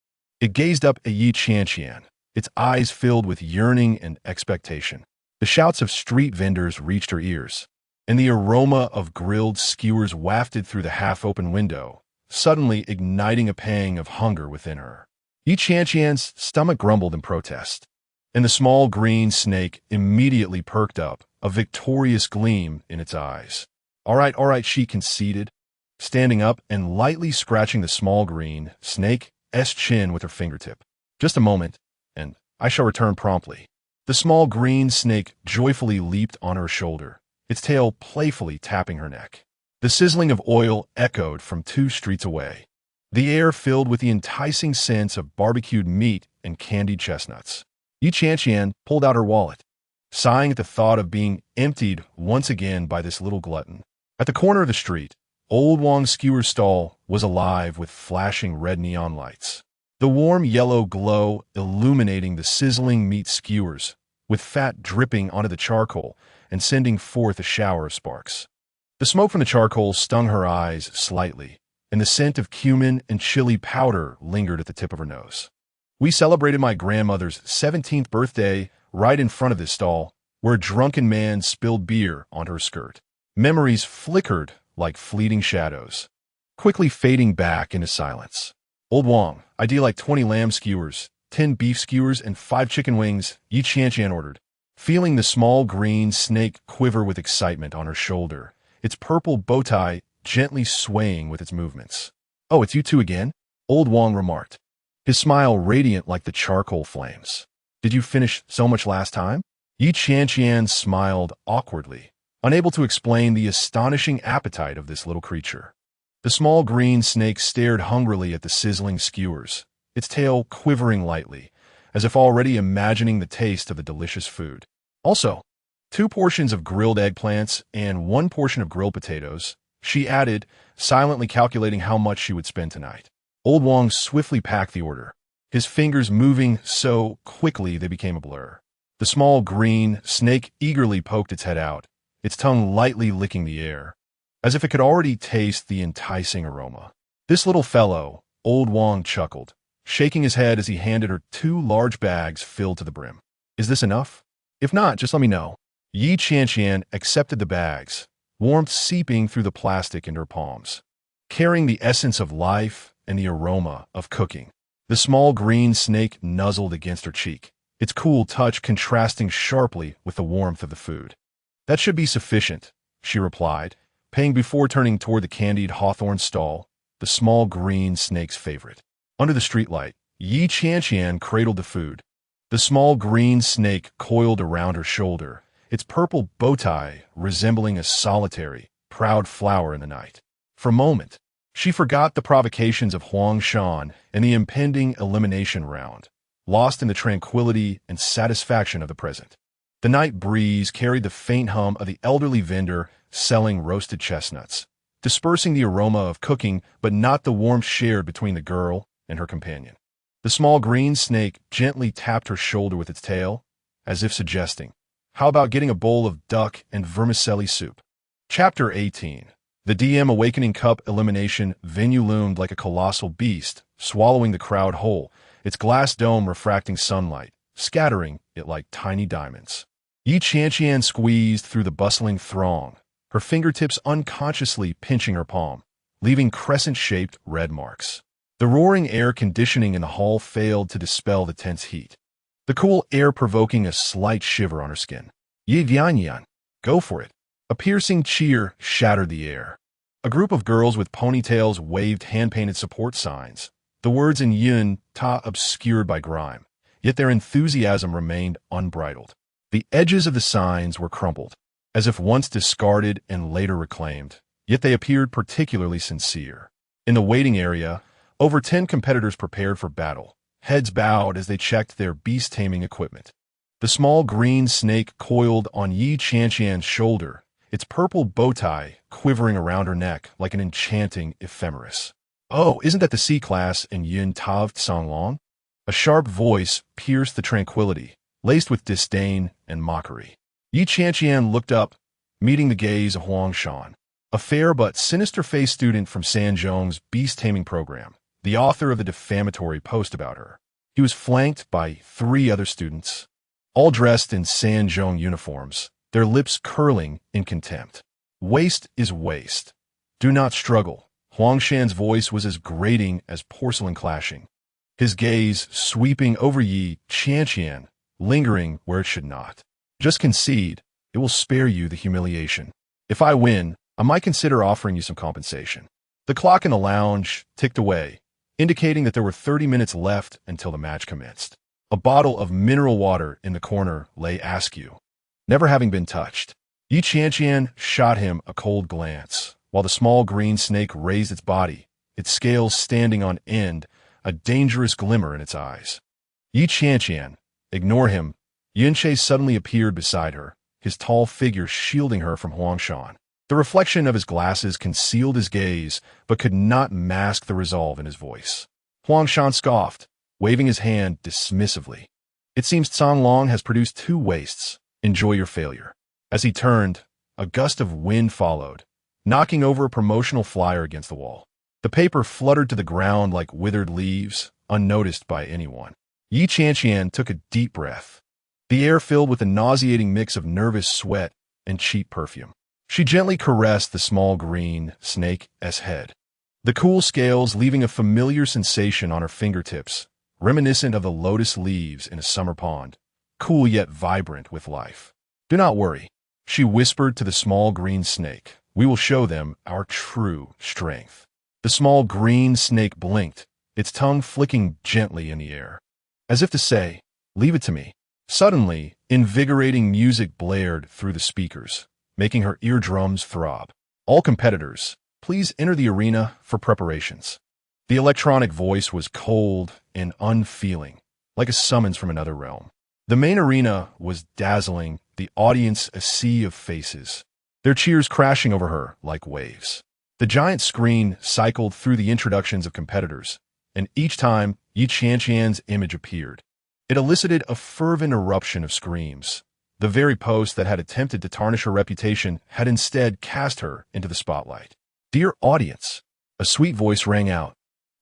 It gazed up at Qianqian, its eyes filled with yearning and expectation. The shouts of street vendors reached her ears, and the aroma of grilled skewers wafted through the half-open window, suddenly igniting a pang of hunger within her. Qianqian's stomach grumbled in protest, and the small green snake immediately perked up, a victorious gleam in its eyes. All right, she conceded, standing up and lightly scratching the small green snake's chin with her fingertip. Just a moment, and I shall return promptly. The small green snake joyfully leaped on her shoulder, its tail playfully tapping her neck. The sizzling of oil echoed from 2 streets away, the air filled with the enticing scents of barbecued meat and candied chestnuts. Qianqian pulled out her wallet, sighing at the thought of being emptied once again by this little glutton. At the corner of the street, Old Wong's skewer stall was alive with flashing red neon lights. The warm yellow glow illuminating the sizzling meat skewers, with fat dripping onto the charcoal and sending forth a shower of sparks. The smoke from the charcoal stung her eyes slightly, and the scent of cumin and chili powder lingered at the tip of her nose. We celebrated my grandmother's 17th birthday right in front of this stall, where a drunken man spilled beer onto her skirt. Memories flickered like fleeting shadows, quickly fading back into silence. Old Wong, I'd like 20 lamb skewers, 10 beef skewers, and 5 chicken wings, Qianqian ordered, feeling the small green snake quiver with excitement on her shoulder, its purple bow tie gently swaying with its movements. Oh, it's you two again? Old Wong remarked, his smile radiant like the charcoal flames. Did you finish so much last time? Qianqian smiled awkwardly, unable to explain the astonishing appetite of this little creature. The small green snake stared hungrily at the sizzling skewers, its tail quivering lightly, as if already imagining the taste of the delicious food. Also, 2 portions of grilled eggplants and 1 portion of grilled potatoes, she added, silently calculating how much she would spend tonight. Old Wong swiftly packed the order, his fingers moving so quickly they became a blur. The small green snake eagerly poked its head out, its tongue lightly licking the air, as if it could already taste the enticing aroma. This little fellow, Old Wong chuckled, shaking his head as he handed her 2 large bags filled to the brim. Is this enough? If not, just let me know. Qianqian accepted the bags, warmth seeping through the plastic into her palms, carrying the essence of life and the aroma of cooking. The small green snake nuzzled against her cheek, its cool touch contrasting sharply with the warmth of the food. That should be sufficient, she replied, paying before turning toward the candied hawthorn stall, the small green snake's favorite. Under the streetlight, Qianqian cradled the food. The small green snake coiled around her shoulder, its purple bow tie resembling a solitary, proud flower in the night. For a moment, she forgot the provocations of Huang Shan and the impending elimination round, lost in the tranquility and satisfaction of the present. The night breeze carried the faint hum of the elderly vendor selling roasted chestnuts, dispersing the aroma of cooking but not the warmth shared between the girl and her companion. The small green snake gently tapped her shoulder with its tail, as if suggesting, how about getting a bowl of duck and vermicelli soup? Chapter 18. The DM Awakening Cup elimination venue loomed like a colossal beast, swallowing the crowd whole, its glass dome refracting sunlight, scattering it like tiny diamonds. Qianqian squeezed through the bustling throng, her fingertips unconsciously pinching her palm, leaving crescent-shaped red marks. The roaring air conditioning in the hall failed to dispel the tense heat, the cool air provoking a slight shiver on her skin. Qianqian, go for it. A piercing cheer shattered the air. A group of girls with ponytails waved hand-painted support signs, the words in Yun Ta obscured by grime, yet their enthusiasm remained unbridled. The edges of the signs were crumpled, as if once discarded and later reclaimed, yet they appeared particularly sincere. In the waiting area, over 10 competitors prepared for battle, heads bowed as they checked their beast-taming equipment. The small green snake coiled on Qianqian's shoulder, its purple bow tie quivering around her neck like an enchanting ephemeris. "Oh, isn't that the C-class in unloved? A sharp voice pierced the tranquility, laced with disdain and mockery. Qianqian looked up, meeting the gaze of Huangshan, a fair but sinister-faced student from Sanzhong's beast-taming program, the author of the defamatory post about her. He was flanked by 3 other students, all dressed in Sanzhong uniforms, their lips curling in contempt. "Waste is waste. Do not struggle." Huangshan's voice was as grating as porcelain clashing, his gaze sweeping over Qianqian, lingering where it should not. "Just concede. It will spare you the humiliation. If I win, I might consider offering you some compensation." The clock in the lounge ticked away, indicating that there were 30 minutes left until the match commenced. A bottle of mineral water in the corner lay askew, never having been touched. Qianqian shot him a cold glance, while the small green snake raised its body, its scales standing on end, a dangerous glimmer in its eyes. "Qianqian, ignore him." Yunche suddenly appeared beside her, his tall figure shielding her from Huangshan. The reflection of his glasses concealed his gaze, but could not mask the resolve in his voice. Huangshan scoffed, waving his hand dismissively. "It seems Songlong has produced 2 wastes. Enjoy your failure." As he turned, a gust of wind followed, knocking over a promotional flyer against the wall. The paper fluttered to the ground like withered leaves, unnoticed by anyone. Qianqian took a deep breath, the air filled with a nauseating mix of nervous sweat and cheap perfume. She gently caressed the small green snake's head, the cool scales leaving a familiar sensation on her fingertips, reminiscent of the lotus leaves in a summer pond, cool yet vibrant with life. "Do not worry," she whispered to the small green snake. "We will show them our true strength." The small green snake blinked, its tongue flicking gently in the air, as if to say, "Leave it to me." Suddenly, invigorating music blared through the speakers, making her eardrums throb. "All competitors, please enter the arena for preparations." The electronic voice was cold and unfeeling, like a summons from another realm. The main arena was dazzling, the audience a sea of faces, their cheers crashing over her like waves. The giant screen cycled through the introductions of competitors, and each time Qianqian's image appeared, it elicited a fervent eruption of screams. The very post that had attempted to tarnish her reputation had instead cast her into the spotlight. "Dear audience," a sweet voice rang out,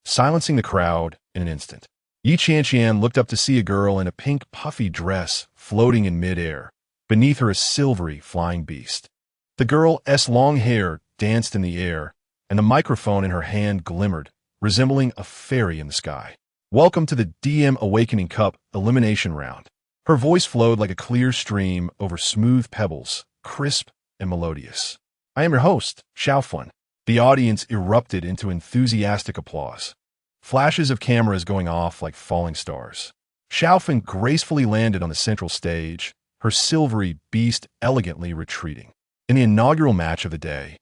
silencing the crowd in an instant. Qianqian looked up to see a girl in a pink puffy dress floating in midair, beneath her a silvery flying beast. The girl's long hair danced in the air, and the microphone in her hand glimmered, resembling a fairy in the sky. "Welcome to the DM Awakening Cup elimination round." Her voice flowed like a clear stream over smooth pebbles, crisp and melodious. "I am your host, Xiaofun." The audience erupted into enthusiastic applause, flashes of cameras going off like falling stars. Xiaofun gracefully landed on the central stage, her silvery beast elegantly retreating. In the inaugural match of the day,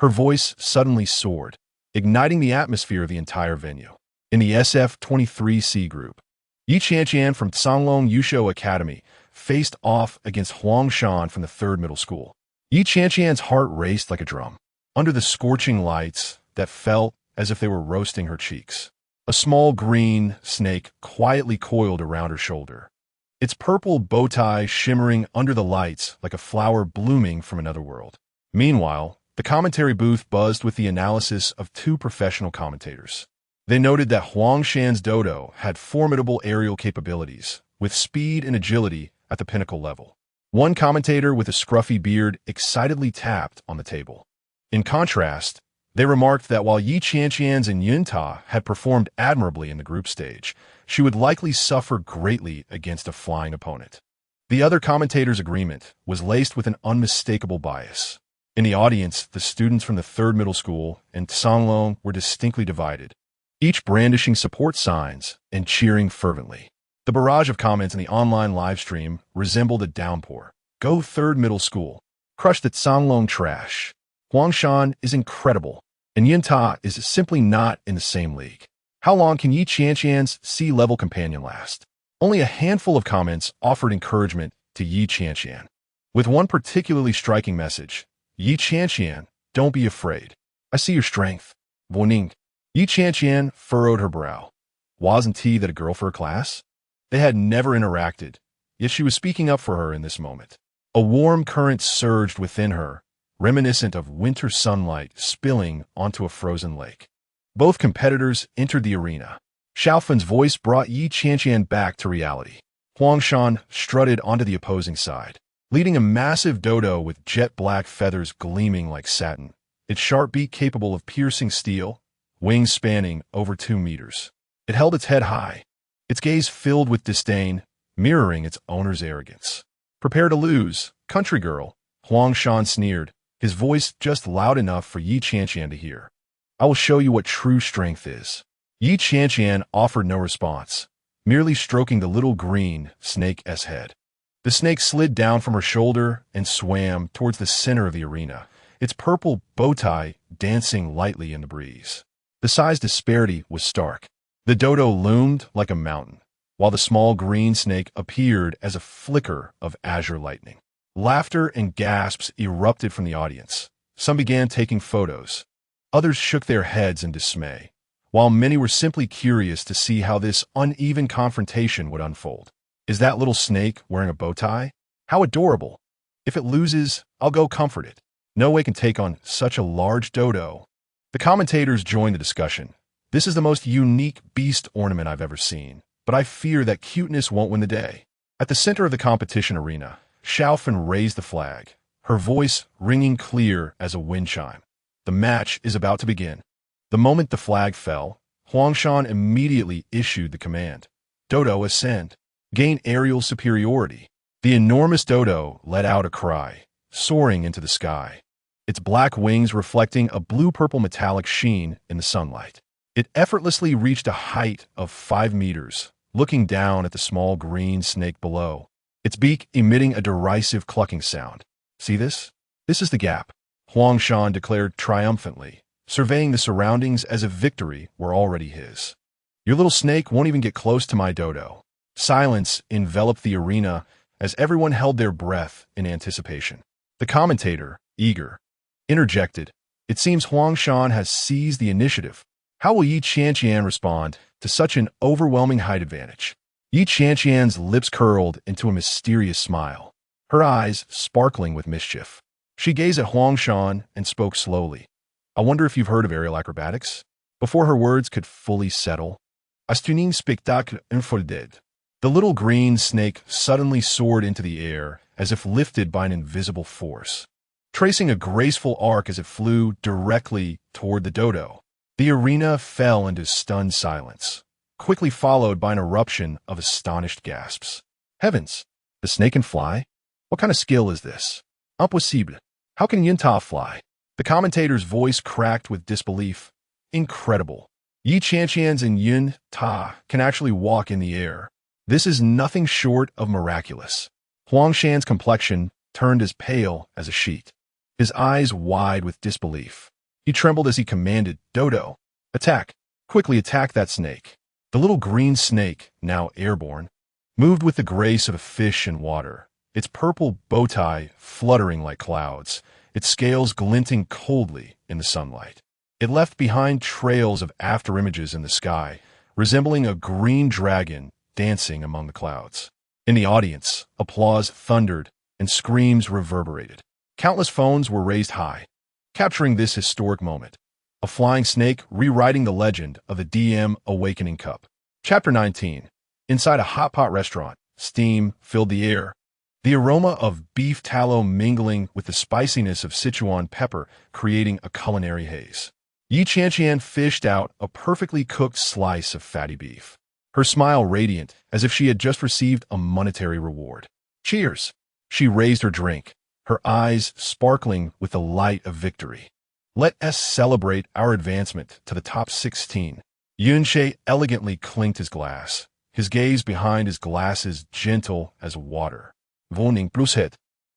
her voice suddenly soared, igniting the atmosphere of the entire venue. In the SF-23C group, Qianqian from Songlong Yusho Academy faced off against Huangshan from the 3rd Middle School. Qianqian's heart raced like a drum, under the scorching lights that felt as if they were roasting her cheeks. A small green snake quietly coiled around her shoulder, its purple bow tie shimmering under the lights like a flower blooming from another world. Meanwhile, the commentary booth buzzed with the analysis of 2 professional commentators. They noted that Huangshan's dodo had formidable aerial capabilities, with speed and agility at the pinnacle level. One commentator with a scruffy beard excitedly tapped on the table. In contrast, they remarked that while Qianqian's and Yunta had performed admirably in the group stage, she would likely suffer greatly against a flying opponent. The other commentator's agreement was laced with an unmistakable bias. In the audience, the students from the 3rd Middle School and Songlong were distinctly divided, each brandishing support signs and cheering fervently. The barrage of comments in the online live stream resembled a downpour. "Go 3rd Middle School." crushed at Sanglong trash. Huangshan is incredible, and Yinta is simply not in the same league. How long can Yi Qianqian's sea-level companion last? Only a handful of comments offered encouragement to Yi Qianqian. With one particularly striking message, Yi Qianqian, don't be afraid. I see your strength. Voning. Yi Qianqian furrowed her brow. Wasn't he that a girl for her class? They had never interacted, yet she was speaking up for her in this moment. A warm current surged within her, reminiscent of winter sunlight spilling onto a frozen lake. Both competitors entered the arena. Xiaofen's voice brought Yi Qianqian back to reality. Huangshan strutted onto the opposing side, leading a massive dodo with jet-black feathers gleaming like satin, its sharp beak capable of piercing steel, wings spanning over 2 meters. It held its head high, its gaze filled with disdain, mirroring its owner's arrogance. Prepare to lose, country girl, Huangshan sneered, his voice just loud enough for Yi Qianqian to hear. I will show you what true strength is. Yi Qianqian offered no response, merely stroking the little green snake's head. The snake slid down from her shoulder and swam towards the center of the arena, its purple bow tie dancing lightly in the breeze. The size disparity was stark. The dodo loomed like a mountain, while the small green snake appeared as a flicker of azure lightning. Laughter and gasps erupted from the audience. Some began taking photos. Others shook their heads in dismay, while many were simply curious to see how this uneven confrontation would unfold. Is that little snake wearing a bow tie? How adorable! If it loses, I'll go comfort it. No way can take on such a large dodo. The commentators joined the discussion. This is the most unique beast ornament I've ever seen, but I fear that cuteness won't win the day. At the center of the competition arena, Xiaofen raised the flag, her voice ringing clear as a wind chime. The match is about to begin. The moment the flag fell, Huangshan immediately issued the command. Dodo ascend. Gain aerial superiority. The enormous dodo let out a cry, soaring into the sky, its black wings reflecting a blue-purple metallic sheen in the sunlight. It effortlessly reached a height of 5 meters, looking down at the small green snake below, its beak emitting a derisive clucking sound. See this? This is the gap, Huangshan declared triumphantly, surveying the surroundings as if victory were already his. Your little snake won't even get close to my dodo. Silence enveloped the arena as everyone held their breath in anticipation. The commentator, eager, interjected, It seems Huangshan has seized the initiative. How will Yi Qianqian respond to such an overwhelming height advantage? Yi Qianqian's lips curled into a mysterious smile, her eyes sparkling with mischief. She gazed at Huangshan and spoke slowly. I wonder if you've heard of aerial acrobatics? Before her words could fully settle, un stunning spectacle unfolded. The little green snake suddenly soared into the air as if lifted by an invisible force, tracing a graceful arc as it flew directly toward the dodo. The arena fell into stunned silence, quickly followed by an eruption of astonished gasps. Heavens! The snake can fly? What kind of skill is this? Impossible. How can Yinta fly? The commentator's voice cracked with disbelief. Incredible. Yi Qianqian's and Yinta can actually walk in the air. This is nothing short of miraculous. Huangshan's complexion turned as pale as a sheet, his eyes wide with disbelief. He trembled as he commanded, Dodo, attack. Quickly attack that snake. The little green snake, now airborne, moved with the grace of a fish in water, its purple bow tie fluttering like clouds, its scales glinting coldly in the sunlight. It left behind trails of afterimages in the sky, resembling a green dragon dancing among the clouds. In the audience, applause thundered and screams reverberated. Countless phones were raised high, capturing this historic moment. A flying snake rewriting the legend of the DM Awakening Cup. Chapter 19. Inside a hot pot restaurant, steam filled the air. The aroma of beef tallow mingling with the spiciness of Sichuan pepper, creating a culinary haze. Yi Qianqian fished out a perfectly cooked slice of fatty beef, her smile radiant as if she had just received a monetary reward. Cheers! She raised her drink, her eyes sparkling with the light of victory. Let us celebrate our advancement to the top 16. Yunshe elegantly clinked his glass, his gaze behind his glasses gentle as water. Voning Bruset.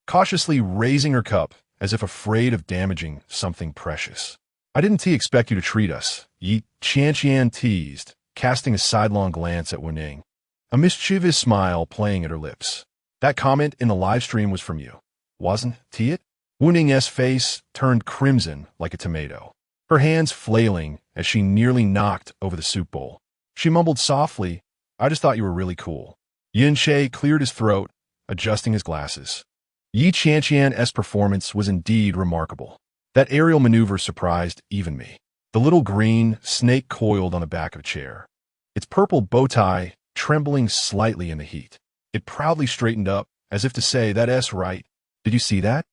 cautiously raising her cup as if afraid of damaging something precious. I didn't expect you to treat us, Yi Qianqian teased, casting a sidelong glance at Wuning, a mischievous smile playing at her lips. That comment in the live stream was from you, wasn't it? Wuning's face turned crimson like a tomato, her hands flailing as she nearly knocked over the soup bowl. She mumbled softly, I just thought you were really cool. Yin Shay cleared his throat, adjusting his glasses. Yi Qianqian's performance was indeed remarkable. That aerial maneuver surprised even me. The little green snake coiled on the back of a chair, its purple bow tie trembling slightly in the heat. It proudly straightened up, as if to say, that's right. Did you see that?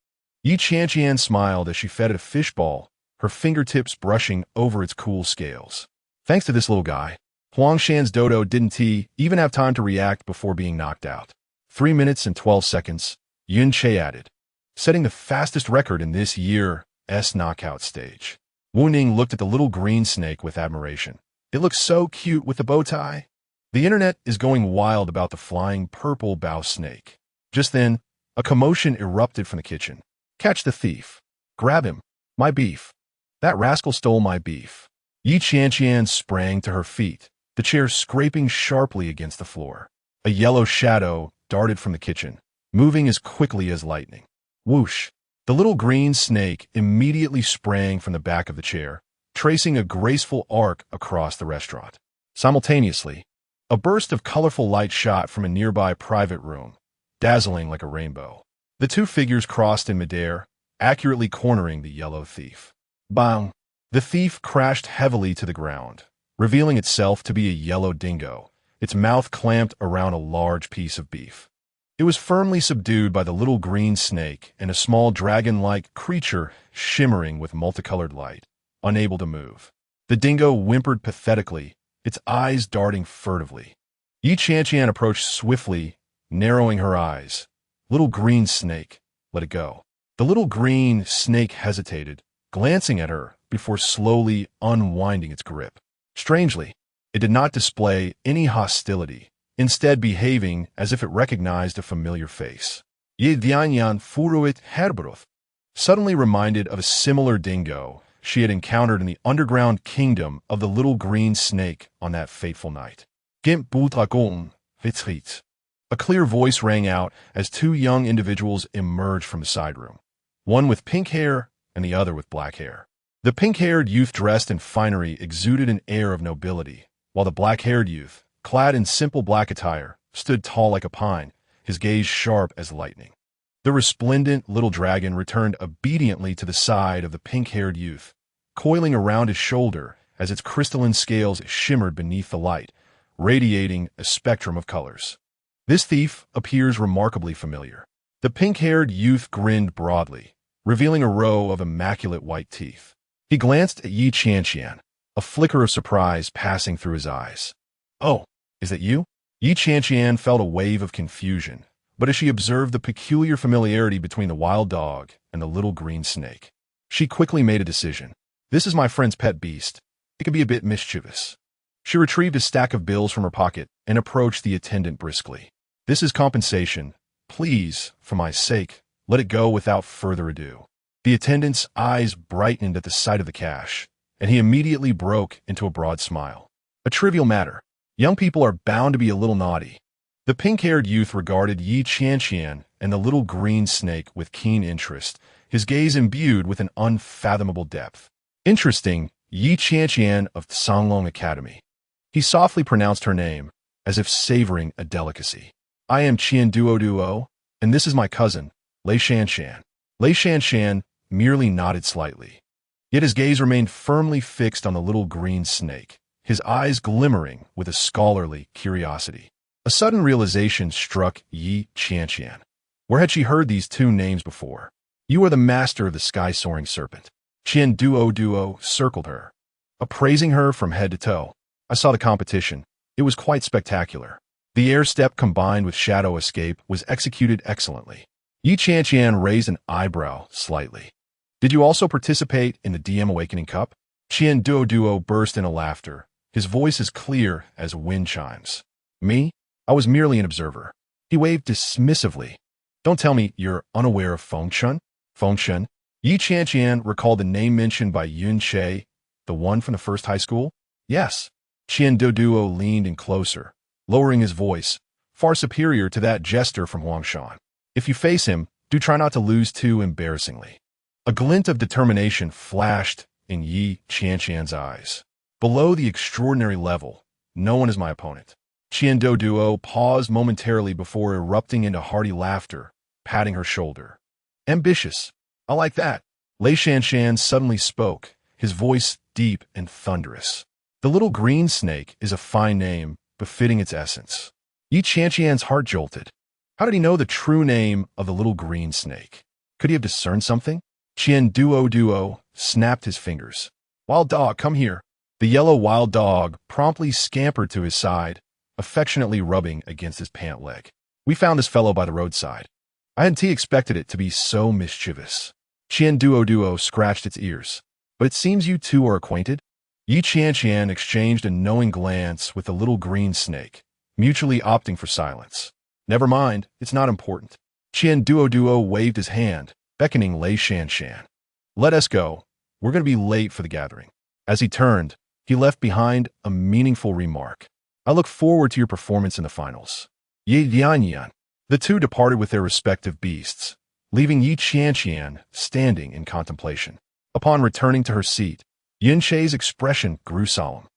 Yi Qianqian smiled as she fed it a fishball, her fingertips brushing over its cool scales. Thanks to this little guy, Huangshan's dodo didn't even have time to react before being knocked out. 3 minutes and 12 seconds, Yun Che added, setting the fastest record in this year's knockout stage. Wu Ning looked at the little green snake with admiration. It looks so cute with the bow tie. The internet is going wild about the flying purple bow snake. Just then, a commotion erupted from the kitchen. Catch the thief. Grab him. My beef. That rascal stole my beef. Yi Qianqian sprang to her feet, the chair scraping sharply against the floor. A yellow shadow darted from the kitchen, moving as quickly as lightning. Whoosh! The little green snake immediately sprang from the back of the chair, tracing a graceful arc across the restaurant. Simultaneously, a burst of colorful light shot from a nearby private room, dazzling like a rainbow. The two figures crossed in midair, accurately cornering the yellow thief. Bang! The thief crashed heavily to the ground, revealing itself to be a yellow dingo, its mouth clamped around a large piece of beef. It was firmly subdued by the little green snake and a small dragon-like creature shimmering with multicolored light, unable to move. The dingo whimpered pathetically, its eyes darting furtively. Yi Qianqian approached swiftly, narrowing her eyes. Little green snake, let it go. The little green snake hesitated, glancing at her before slowly unwinding its grip. Strangely, it did not display any hostility, instead behaving as if it recognized a familiar face. Ye Dianyan Furuit Herbruth, suddenly reminded of a similar dingo she had encountered in the underground kingdom of the little green snake on that fateful night. Gimp Butragon, Vitrit. A clear voice rang out as two young individuals emerged from the side room, one with pink hair and the other with black hair. The pink-haired youth dressed in finery exuded an air of nobility, while the black-haired youth, clad in simple black attire, stood tall like a pine, his gaze sharp as lightning. The resplendent little dragon returned obediently to the side of the pink-haired youth, coiling around his shoulder as its crystalline scales shimmered beneath the light, radiating a spectrum of colors. This thief appears remarkably familiar. The pink-haired youth grinned broadly, revealing a row of immaculate white teeth. He glanced at Yi Qianqian, a flicker of surprise passing through his eyes. Oh, is that you? Yi Qianqian felt a wave of confusion, but as she observed the peculiar familiarity between the wild dog and the little green snake, she quickly made a decision. This is my friend's pet beast. It can be a bit mischievous. She retrieved a stack of bills from her pocket and approached the attendant briskly. This is compensation. Please, for my sake, let it go without further ado. The attendant's eyes brightened at the sight of the cash, and he immediately broke into a broad smile. A trivial matter. Young people are bound to be a little naughty. The pink-haired youth regarded Yi Qianqian and the little green snake with keen interest, his gaze imbued with an unfathomable depth. Interesting, Yi Qianqian of Songlong Academy. He softly pronounced her name, as if savoring a delicacy. I am Qian Duo, and this is my cousin, Lei Shanshan. Lei Shanshan merely nodded slightly. Yet his gaze remained firmly fixed on the little green snake, his eyes glimmering with a scholarly curiosity. A sudden realization struck Yi Qianqian. Where had she heard these two names before? You are the master of the sky-soaring serpent. Qian Duo circled her, appraising her from head to toe. I saw the competition. It was quite spectacular. The air step combined with shadow escape was executed excellently. Yi Qianqian raised an eyebrow slightly. Did you also participate in the DM Awakening Cup? Qian Duo burst into laughter, his voice as clear as wind chimes. Me? I was merely an observer. He waved dismissively. Don't tell me you're unaware of Fengchun? Fengchun? Yi Qianqian recalled the name mentioned by Yun Che, the one from the first high school? Yes. Qian Duo leaned in closer, lowering his voice, far superior to that jester from Huangshan. If you face him, do try not to lose too embarrassingly. A glint of determination flashed in Yi Qianqian's eyes. Below the extraordinary level, no one is my opponent. Qian Duo paused momentarily before erupting into hearty laughter, patting her shoulder. Ambitious. I like that. Lei Shanshan suddenly spoke, his voice deep and thunderous. The little green snake is a fine name, befitting its essence. Yi Qianqian's heart jolted. How did he know the true name of the little green snake? Could he have discerned something? Qian Duo snapped his fingers. Wild dog, come here. The yellow wild dog promptly scampered to his side, affectionately rubbing against his pant leg. We found this fellow by the roadside. I hadn't expected it to be so mischievous. Qian Duo scratched its ears. But it seems you two are acquainted? Yi Qianqian exchanged a knowing glance with the little green snake, mutually opting for silence. Never mind, it's not important. Qian Duo waved his hand, beckoning Lei Shanshan. Let us go. We're going to be late for the gathering. As he turned, he left behind a meaningful remark. I look forward to your performance in the finals. Yi Dianyan. The two departed with their respective beasts, leaving Yi Qianqian standing in contemplation. Upon returning to her seat, Yun Che's expression grew solemn.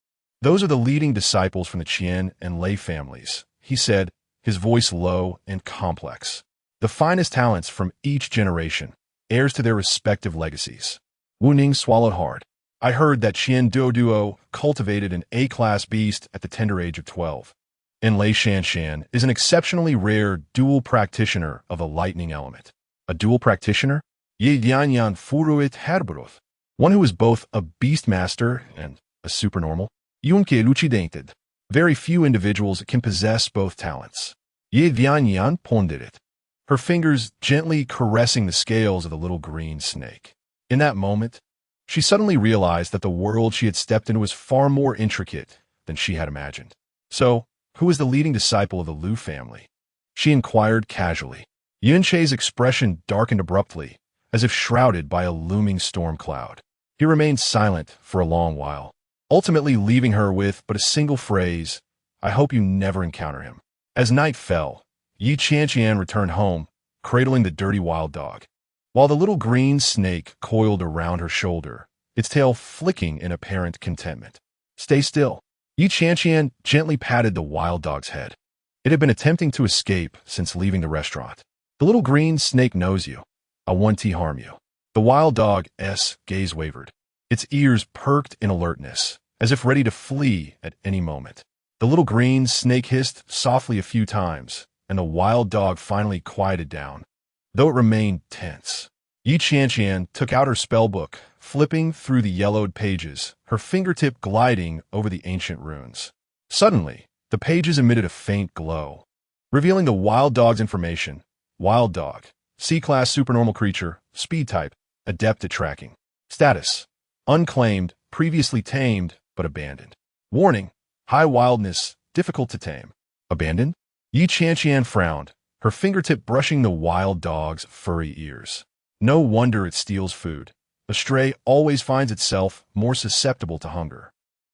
Those are the leading disciples from the Qian and Lei families, he said, his voice low and complex. The finest talents from each generation, heirs to their respective legacies. Wu Ning swallowed hard. I heard that Qian Duo cultivated an A-class beast at the tender age of 12. And Lei Shanshan is an exceptionally rare dual practitioner of a lightning element. A dual practitioner? Ye Dianyan Furuit Herbroth. One who is both a beastmaster and a supernormal. Yunke Lucidentated. Very few individuals can possess both talents. Ye Dianyan pondered it, her fingers gently caressing the scales of the little green snake. In that moment, she suddenly realized that the world she had stepped into was far more intricate than she had imagined. So, who is the leading disciple of the Liu family? She inquired casually. Yun Che's expression darkened abruptly, as if shrouded by a looming storm cloud. He remained silent for a long while, ultimately leaving her with but a single phrase, I hope you never encounter him. As night fell, Yi Qianqian returned home, cradling the dirty wild dog, while the little green snake coiled around her shoulder, its tail flicking in apparent contentment. Stay still. Yi Qianqian gently patted the wild dog's head. It had been attempting to escape since leaving the restaurant. The little green snake knows you. I won't harm you. The wild dog's gaze wavered. Its ears perked in alertness, as if ready to flee at any moment. The little green snake hissed softly a few times, and the wild dog finally quieted down, though it remained tense. Yi Qianqian took out her spellbook, flipping through the yellowed pages, her fingertip gliding over the ancient runes. Suddenly, the pages emitted a faint glow, revealing the wild dog's information. Wild dog, C-class supernormal creature, speed type, adept at tracking. Status, unclaimed, previously tamed, but abandoned. Warning, high wildness, difficult to tame. Abandoned? Yi Qianqian frowned, her fingertip brushing the wild dog's furry ears. No wonder it steals food. A stray always finds itself more susceptible to hunger.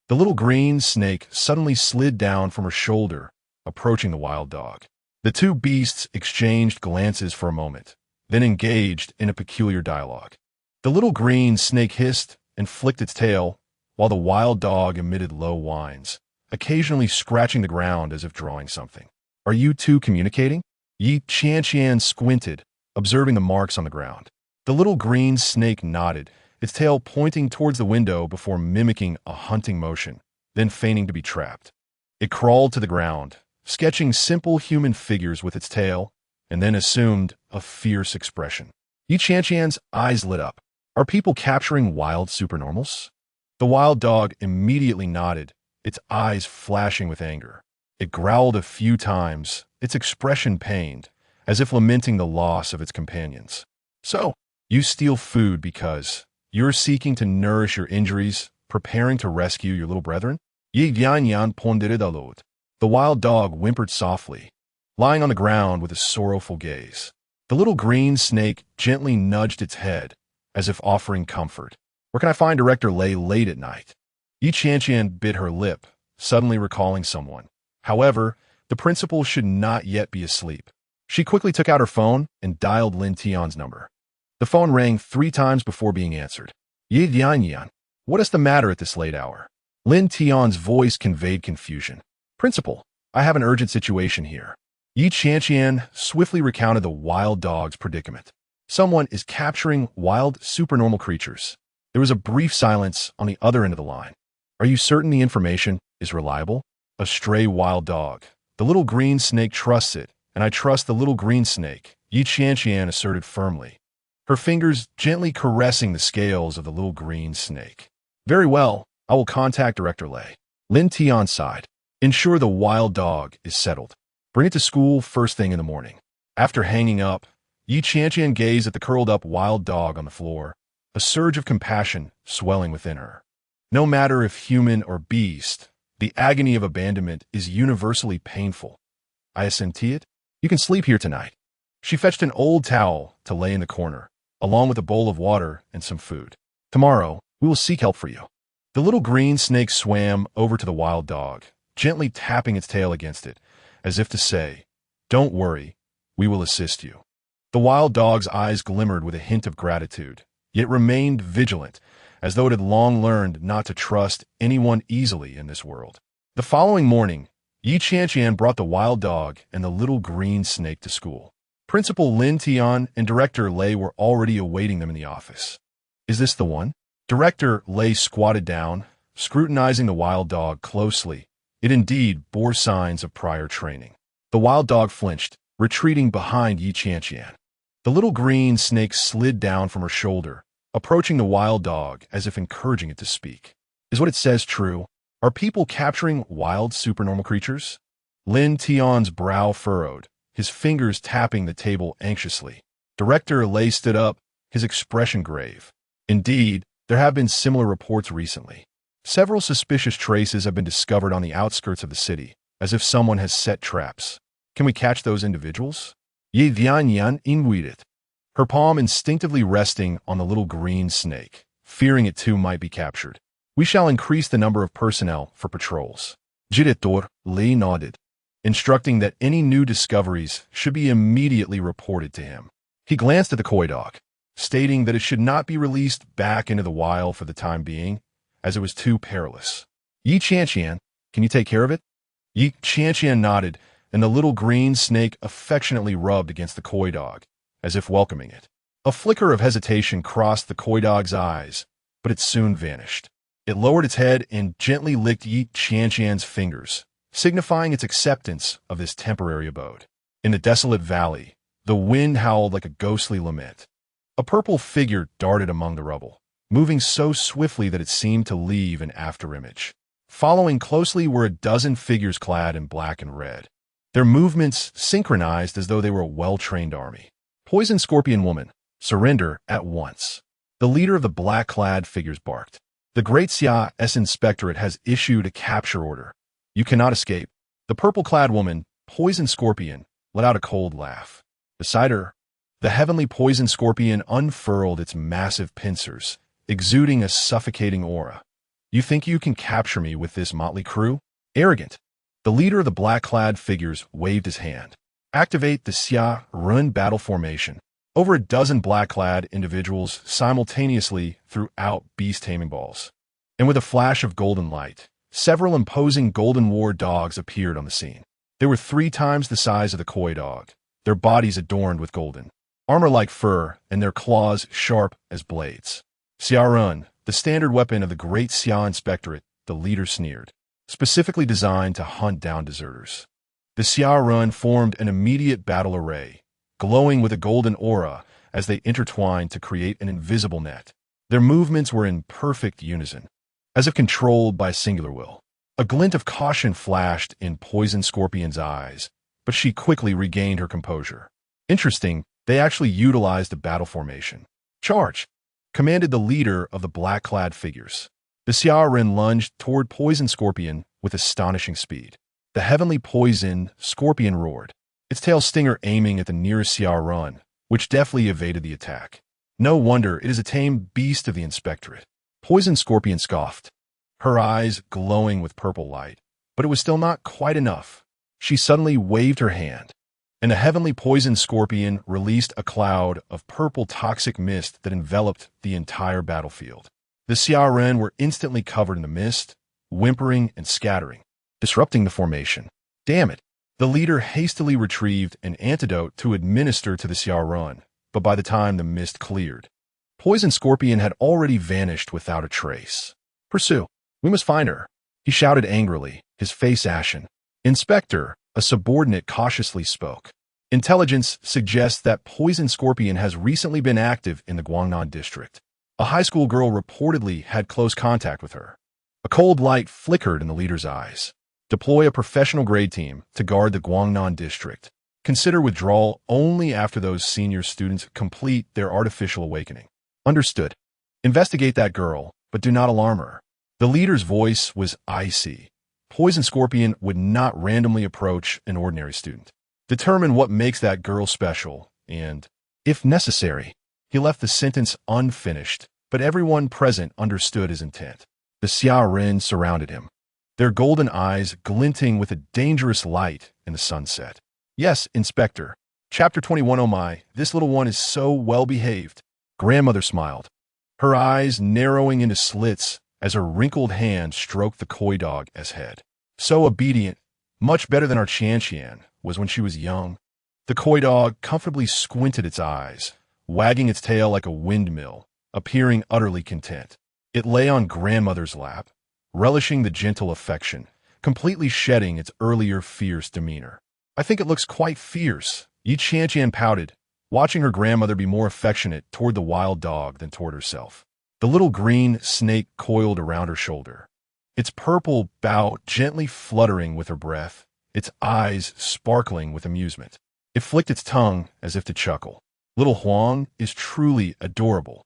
The little green snake suddenly slid down from her shoulder, approaching the wild dog. The two beasts exchanged glances for a moment, then engaged in a peculiar dialogue. The little green snake hissed and flicked its tail, while the wild dog emitted low whines, occasionally scratching the ground as if drawing something. Are you two communicating? Yi Qianqian squinted, observing the marks on the ground. The little green snake nodded, its tail pointing towards the window before mimicking a hunting motion, then feigning to be trapped. It crawled to the ground, sketching simple human figures with its tail, and then assumed a fierce expression. Yi Qianqian's eyes lit up. Are people capturing wild supernormals? The wild dog immediately nodded, its eyes flashing with anger. It growled a few times, its expression pained, as if lamenting the loss of its companions. So, you steal food because you're seeking to nourish your injuries, preparing to rescue your little brethren? Yi Dianyan pondered aloud. The wild dog whimpered softly, lying on the ground with a sorrowful gaze. The little green snake gently nudged its head, as if offering comfort. Where can I find Director Lei late at night? Qianqian bit her lip, suddenly recalling someone. However, the principal should not yet be asleep. She quickly took out her phone and dialed Lin Tian's number. The phone rang 3 times before being answered. Ye Dianyan, what is the matter at this late hour? Lin Tian's voice conveyed confusion. Principal, I have an urgent situation here. Yi Qianqian swiftly recounted the wild dog's predicament. Someone is capturing wild supernormal creatures. There was a brief silence on the other end of the line. Are you certain the information is reliable? A stray wild dog. The little green snake trusts it, and I trust the little green snake, Yi Qianqian asserted firmly, her fingers gently caressing the scales of the little green snake. Very well, I will contact Director Lei. Lin Tian sighed. Ensure the wild dog is settled. Bring it to school first thing in the morning. After hanging up, Yi Qianqian gazed at the curled-up wild dog on the floor, a surge of compassion swelling within her. No matter if human or beast, the agony of abandonment is universally painful. I assenti it. You can sleep here tonight. She fetched an old towel to lay in the corner, along with a bowl of water and some food. Tomorrow, we will seek help for you. The little green snake swam over to the wild dog, gently tapping its tail against it, as if to say, "Don't worry, we will assist you." The wild dog's eyes glimmered with a hint of gratitude, yet remained vigilant, as though it had long learned not to trust anyone easily in this world. The following morning, Yi Qianqian brought the wild dog and the little green snake to school. Principal Lin Tian and Director Lei were already awaiting them in the office. Is this the one? Director Lei squatted down, scrutinizing the wild dog closely. It indeed bore signs of prior training. The wild dog flinched, retreating behind Yi Qianqian. The little green snake slid down from her shoulder, approaching the wild dog as if encouraging it to speak. Is what it says true? Are people capturing wild supernormal creatures? Lin Tian's brow furrowed, his fingers tapping the table anxiously. Director Lei stood up, his expression grave. Indeed, there have been similar reports recently. Several suspicious traces have been discovered on the outskirts of the city, as if someone has set traps. Can we catch those individuals? Ye Dianyan inwit. Her palm instinctively resting on the little green snake, fearing it too might be captured. We shall increase the number of personnel for patrols. Director Lei nodded, instructing that any new discoveries should be immediately reported to him. He glanced at the koi dog, stating that it should not be released back into the wild for the time being, as it was too perilous. Yi Qianqian, can you take care of it? Yi Qianqian nodded, and the little green snake affectionately rubbed against the koi dog, as if welcoming it. A flicker of hesitation crossed the koi dog's eyes, but it soon vanished. It lowered its head and gently licked Yi Qianqian's fingers, signifying its acceptance of this temporary abode. In the desolate valley, the wind howled like a ghostly lament. A purple figure darted among the rubble, moving so swiftly that it seemed to leave an afterimage. Following closely were a dozen figures clad in black and red, their movements synchronized as though they were a well-trained army. Poison Scorpion Woman, surrender at once. The leader of the black-clad figures barked. The Great Xia's Inspectorate has issued a capture order. You cannot escape. The purple-clad woman, Poison Scorpion, let out a cold laugh. Beside her, the heavenly Poison Scorpion unfurled its massive pincers, exuding a suffocating aura. You think you can capture me with this motley crew? Arrogant. The leader of the black-clad figures waved his hand. Activate the Xia Run battle formation. Over a dozen black-clad individuals simultaneously threw out beast-taming balls. And with a flash of golden light, several imposing golden war dogs appeared on the scene. They were 3 times the size of the koi dog, their bodies adorned with golden armor like fur, and their claws sharp as blades. Xia Run, the standard weapon of the Great Xia Inspectorate, the leader sneered, specifically designed to hunt down deserters. The Xia Run formed an immediate battle array, glowing with a golden aura as they intertwined to create an invisible net. Their movements were in perfect unison, as if controlled by a singular will. A glint of caution flashed in Poison Scorpion's eyes, but she quickly regained her composure. Interesting, they actually utilized a battle formation. Charge! Commanded the leader of the black-clad figures. The Xia Run lunged toward Poison Scorpion with astonishing speed. The heavenly Poison Scorpion roared, its tail stinger aiming at the nearest Xia Run, which deftly evaded the attack. No wonder it is a tame beast of the inspectorate. Poison Scorpion scoffed, her eyes glowing with purple light. But it was still not quite enough. She suddenly waved her hand, and the heavenly poison scorpion released a cloud of purple toxic mist that enveloped the entire battlefield. The Xiaoren were instantly covered in the mist, whimpering and scattering, disrupting the formation. Damn it! The leader hastily retrieved an antidote to administer to the Xiaoren, but by the time the mist cleared, Poison Scorpion had already vanished without a trace. Pursue! We must find her! He shouted angrily, his face ashen. Inspector, a subordinate cautiously spoke. Intelligence suggests that Poison Scorpion has recently been active in the Guangnan district. A high school girl reportedly had close contact with her. A cold light flickered in the leader's eyes. Deploy a professional grade team to guard the Guangnan district. Consider withdrawal only after those senior students complete their artificial awakening. Understood. Investigate that girl, but do not alarm her. The leader's voice was icy. Poison Scorpion would not randomly approach an ordinary student. Determine what makes that girl special, and, if necessary, he left the sentence unfinished, but everyone present understood his intent. The Xiaoren surrounded him, their golden eyes glinting with a dangerous light in the sunset. Yes, Inspector. Chapter 21. Oh my, this little one is so well-behaved. Grandmother smiled, her eyes narrowing into slits as her wrinkled hand stroked the koi dog's head. So obedient, much better than our Qianqian was when she was young. The koi dog comfortably squinted its eyes, wagging its tail like a windmill, appearing utterly content. It lay on grandmother's lap, relishing the gentle affection, completely shedding its earlier fierce demeanor. I think it looks quite fierce. Yi Qianqian pouted, watching her grandmother be more affectionate toward the wild dog than toward herself. The little green snake coiled around her shoulder, its purple bow gently fluttering with her breath, its eyes sparkling with amusement. It flicked its tongue as if to chuckle. Little Huang is truly adorable.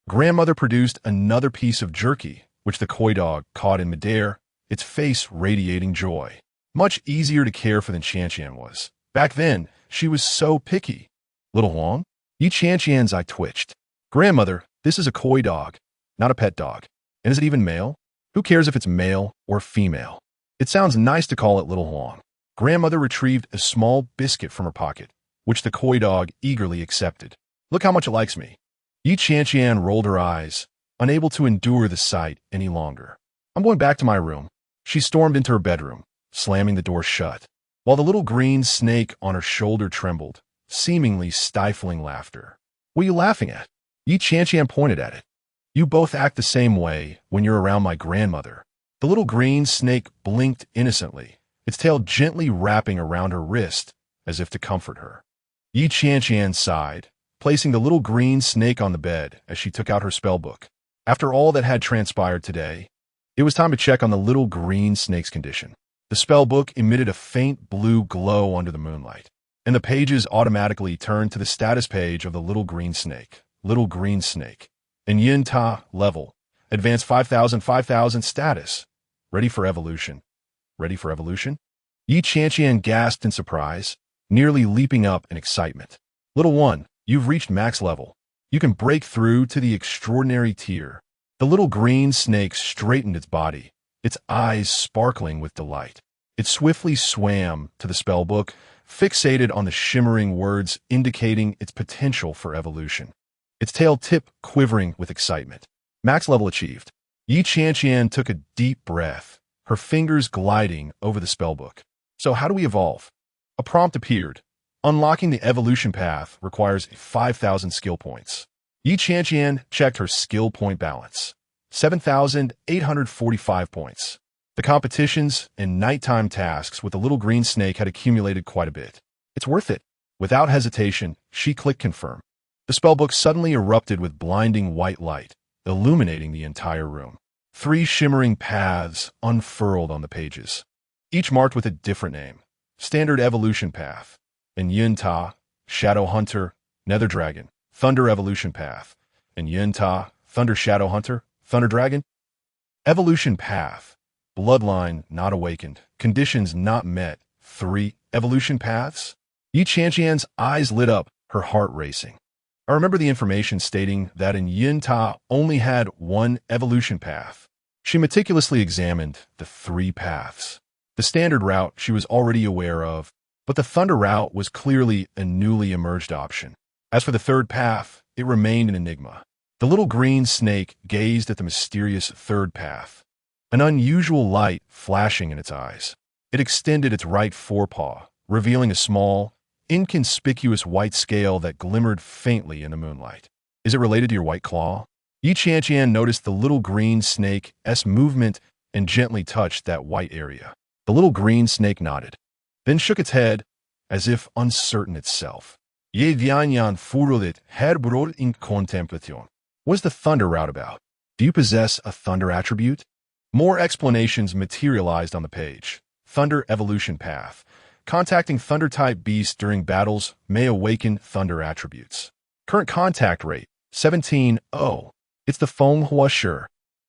Grandmother produced another piece of jerky, which the koi dog caught in midair, its face radiating joy. Much easier to care for than Qianqian was. Back then, she was so picky. Little Huang? Yi Qianqian's eye twitched. Grandmother, this is a koi dog, not a pet dog. And is it even male? Who cares if it's male or female? It sounds nice to call it Little Huang. Grandmother retrieved a small biscuit from her pocket, which the koi dog eagerly accepted. Look how much it likes me. Yi Qianqian rolled her eyes, unable to endure the sight any longer. I'm going back to my room. She stormed into her bedroom, slamming the door shut, while the little green snake on her shoulder trembled, seemingly stifling laughter. What are you laughing at? Yi Qianqian pointed at it. You both act the same way when you're around my grandmother. The little green snake blinked innocently, its tail gently wrapping around her wrist as if to comfort her. Yi Qianqian sighed, placing the little green snake on the bed as she took out her spellbook. After all that had transpired today, it was time to check on the little green snake's condition. The spellbook emitted a faint blue glow under the moonlight, and the pages automatically turned to the status page of the little green snake. Little green snake. In Yin Ta level, advanced 5000 status. Ready for evolution. Ready for evolution? Yi Qianqian gasped in surprise, nearly leaping up in excitement. Little one, you've reached max level. You can break through to the extraordinary tier. The little green snake straightened its body, its eyes sparkling with delight. It swiftly swam to the spellbook, fixated on the shimmering words indicating its potential for evolution. Its tail tip quivering with excitement. Max level achieved. Yi Qianqian took a deep breath, her fingers gliding over the spellbook. So how do we evolve? A prompt appeared. Unlocking the evolution path requires 5,000 skill points. Yi Qianqian checked her skill point balance. 7,845 points. The competitions and nighttime tasks with the little green snake had accumulated quite a bit. It's worth it. Without hesitation, she clicked confirm. The spellbook suddenly erupted with blinding white light, illuminating the entire room. 3 shimmering paths unfurled on the pages, each marked with a different name. Standard Evolution Path, and Yin Ta, Shadow Hunter, Nether Dragon, Thunder Evolution Path, and Yin Ta, Thunder Shadow Hunter, Thunder Dragon. Evolution Path, Bloodline not awakened, conditions not met, 3 evolution paths. Yi Qianqian's eyes lit up, her heart racing. I remember the information stating that in Yin Ta only had one evolution path. She meticulously examined the 3 paths. The standard route she was already aware of, but the thunder route was clearly a newly emerged option. As for the 3rd path, it remained an enigma. The little green snake gazed at the mysterious 3rd path, an unusual light flashing in its eyes. It extended its right forepaw, revealing a small, inconspicuous white scale that glimmered faintly in the moonlight. Is it related to your white claw? Qianqian noticed the little green snake's movement and gently touched that white area. The little green snake nodded, then shook its head as if uncertain itself. Ye Qianqian furulit herbrod in contemplation. What is the thunder route about? Do you possess a thunder attribute? More explanations materialized on the page. Thunder evolution path. Contacting thunder-type beasts during battles may awaken thunder attributes. Current contact rate, 17-0. It's the formidable.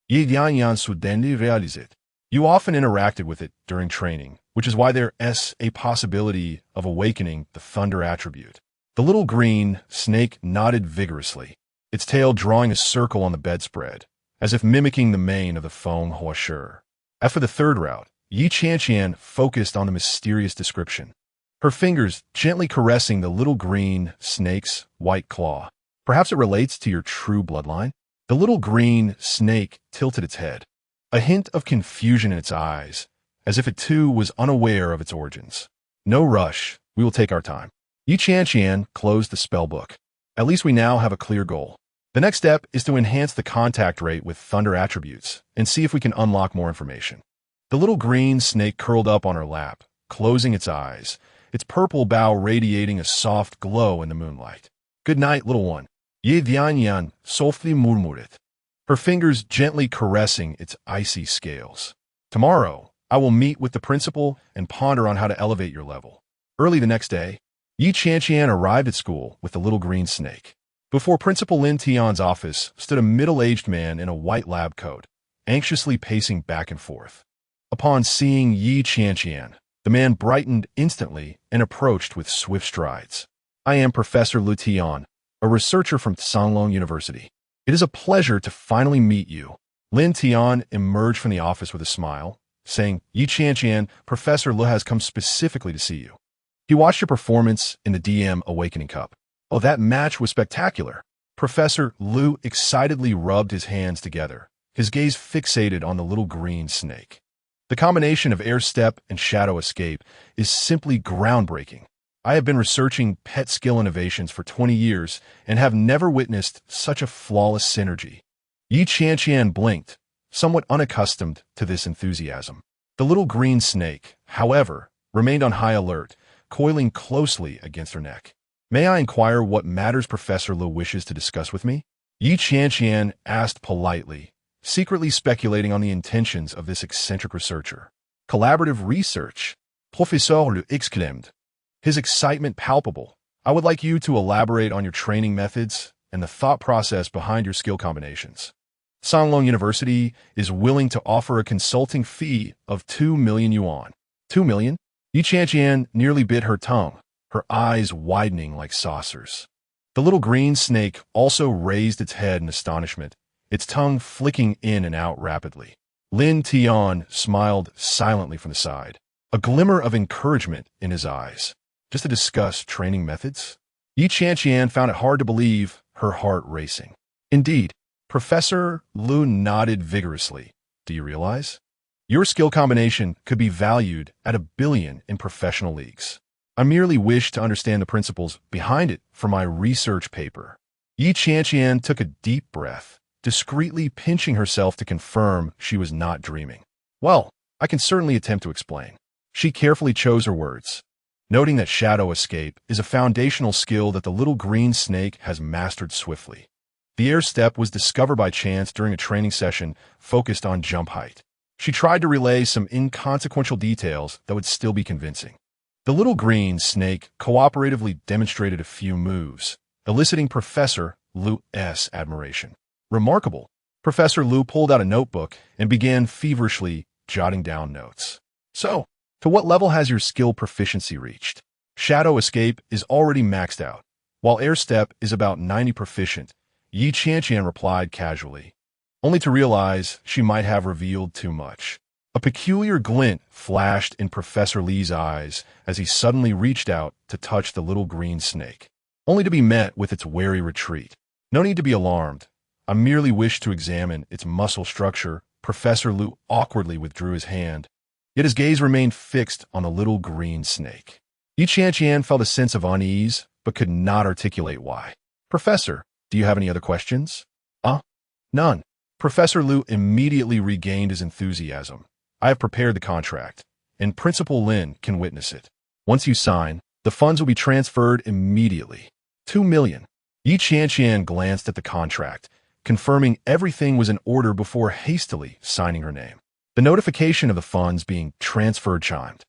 Ye Qianqian sudendi realizit. You often interacted with it during training, which is why there is a possibility of awakening the thunder attribute. The little green snake nodded vigorously, its tail drawing a circle on the bedspread, as if mimicking the mane of the formidable. As for the 3rd route, Qianqian focused on the mysterious description, her fingers gently caressing the little green snake's white claw. Perhaps it relates to your true bloodline? The little green snake tilted its head, a hint of confusion in its eyes, as if it too was unaware of its origins. No rush, we will take our time. Qianqian closed the spellbook. At least we now have a clear goal. The next step is to enhance the contact rate with thunder attributes and see if we can unlock more information. The little green snake curled up on her lap, closing its eyes, its purple bow radiating a soft glow in the moonlight. Good night, little one. Ye Qianqian softly murmured, her fingers gently caressing its icy scales. Tomorrow, I will meet with the principal and ponder on how to elevate your level. Early the next day, Qianqian arrived at school with the little green snake. Before Principal Lin Tian's office stood a middle-aged man in a white lab coat, anxiously pacing back and forth. Upon seeing Qianqian, the man brightened instantly and approached with swift strides. I am Professor Lu Tian, a researcher from Sanglong University. It is a pleasure to finally meet you. Lin Tian emerged from the office with a smile, saying, Qianqian, Professor Lu has come specifically to see you. He watched your performance in the DM Awakening Cup. Oh, that match was spectacular. Professor Lu excitedly rubbed his hands together, his gaze fixated on the little green snake. The combination of air step and shadow escape is simply groundbreaking. I have been researching pet skill innovations for 20 years and have never witnessed such a flawless synergy. Qianqian blinked, somewhat unaccustomed to this enthusiasm. The little green snake, however, remained on high alert, coiling closely against her neck. May I inquire what matters Professor Lu wishes to discuss with me? Qianqian asked politely, secretly speculating on the intentions of this eccentric researcher. Collaborative research, Professor Lu exclaimed, his excitement palpable. I would like you to elaborate on your training methods and the thought process behind your skill combinations. Sanglong University is willing to offer a consulting fee of 2 million yuan. 2 million? Qianqian nearly bit her tongue, her eyes widening like saucers. The little green snake also raised its head in astonishment, its tongue flicking in and out rapidly. Lin Tian smiled silently from the side, a glimmer of encouragement in his eyes. Just to discuss training methods? Qianqian found it hard to believe, her heart racing. Indeed, Professor Lu nodded vigorously. Do you realize? Your skill combination could be valued at $1 billion in professional leagues. I merely wish to understand the principles behind it for my research paper. Qianqian took a deep breath, discreetly pinching herself to confirm she was not dreaming. Well, I can certainly attempt to explain. She carefully chose her words, noting that shadow escape is a foundational skill that the little green snake has mastered swiftly. The air step was discovered by chance during a training session focused on jump height. She tried to relay some inconsequential details that would still be convincing. The little green snake cooperatively demonstrated a few moves, eliciting Professor Lu's admiration. Remarkable. Professor Lu pulled out a notebook and began feverishly jotting down notes. So, to what level has your skill proficiency reached? Shadow escape is already maxed out, While air step is about 90 proficient, Qianqian replied casually, only to realize she might have revealed too much. A peculiar glint flashed in Professor Li's eyes as he suddenly reached out to touch the little green snake, only to be met with its wary retreat. No need to be alarmed. I merely wish to examine its muscle structure. Professor Lu awkwardly withdrew his hand, yet his gaze remained fixed on the little green snake. Qianqian felt a sense of unease, but could not articulate why. Professor, do you have any other questions? None. Professor Lu immediately regained his enthusiasm. I have prepared the contract, and Principal Lin can witness it. Once you sign, the funds will be transferred immediately. 2 million. Qianqian glanced at the contract, confirming everything was in order before hastily signing her name. The notification of the funds being transferred chimed,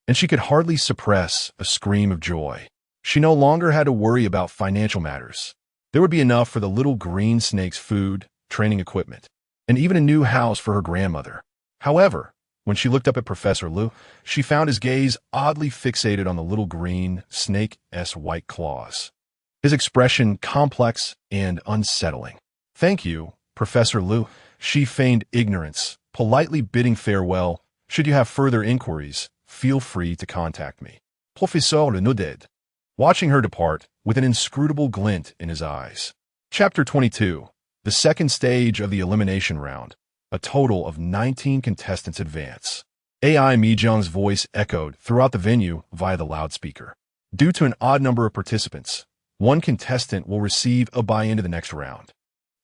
and she could hardly suppress a scream of joy. She no longer had to worry about financial matters. There would be enough for the little green snake's food, training equipment, and even a new house for her grandmother. However, when she looked up at Professor Lu, she found his gaze oddly fixated on the little green snake's white claws. His expression complex and unsettling. Thank you, Professor Lu. She feigned ignorance, politely bidding farewell. Should you have further inquiries, feel free to contact me. Professeur unloved. Watching her depart with an inscrutable glint in his eyes. Chapter 22. The second stage of the elimination round. A total of 19 contestants advance. AI Mijang's voice echoed throughout the venue via the loudspeaker. Due to an odd number of participants, one contestant will receive a bye into the next round.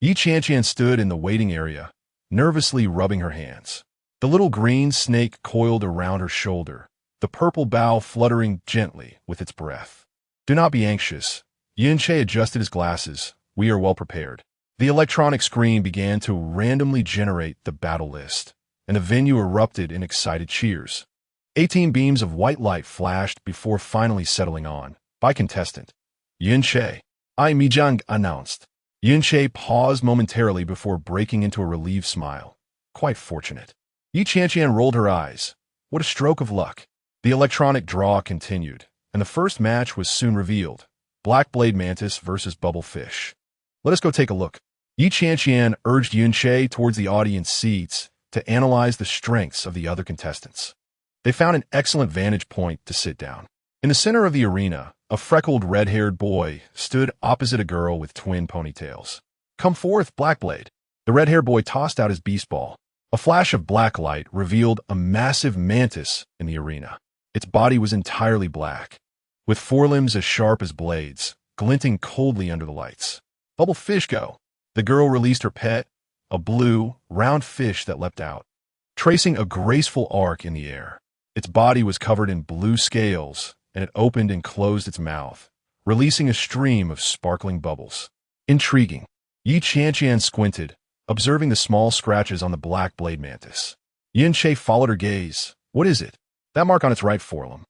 Qianqian stood in the waiting area, nervously rubbing her hands. The little green snake coiled around her shoulder, the purple bow fluttering gently with its breath. Do not be anxious. Yunche adjusted his glasses. We are well prepared. The electronic screen began to randomly generate the battle list, and the venue erupted in excited cheers. 18 beams of white light flashed before finally settling on. By contestant, Yunche. I Mijang announced. Yunche paused momentarily before breaking into a relieved smile. Quite fortunate. Qianqian rolled her eyes. What a stroke of luck. The electronic draw continued, and the first match was soon revealed. Black Blade Mantis versus Bubble Fish. Let us go take a look. Qianqian urged Yunche towards the audience seats to analyze the strengths of the other contestants. They found an excellent vantage point to sit down. In the center of the arena, a freckled red-haired boy stood opposite a girl with twin ponytails. Come forth, Blackblade. The red-haired boy tossed out his beast ball. A flash of black light revealed a massive mantis in the arena. Its body was entirely black, with forelimbs as sharp as blades, glinting coldly under the lights. Bubble Fish, go. The girl released her pet, a blue, round fish that leapt out, tracing a graceful arc in the air. Its body was covered in blue scales, and it opened and closed its mouth, releasing a stream of sparkling bubbles. Intriguing. Qianqian squinted, observing the small scratches on the black blade mantis. Yunche followed her gaze. What is it? That mark on its right forelimb.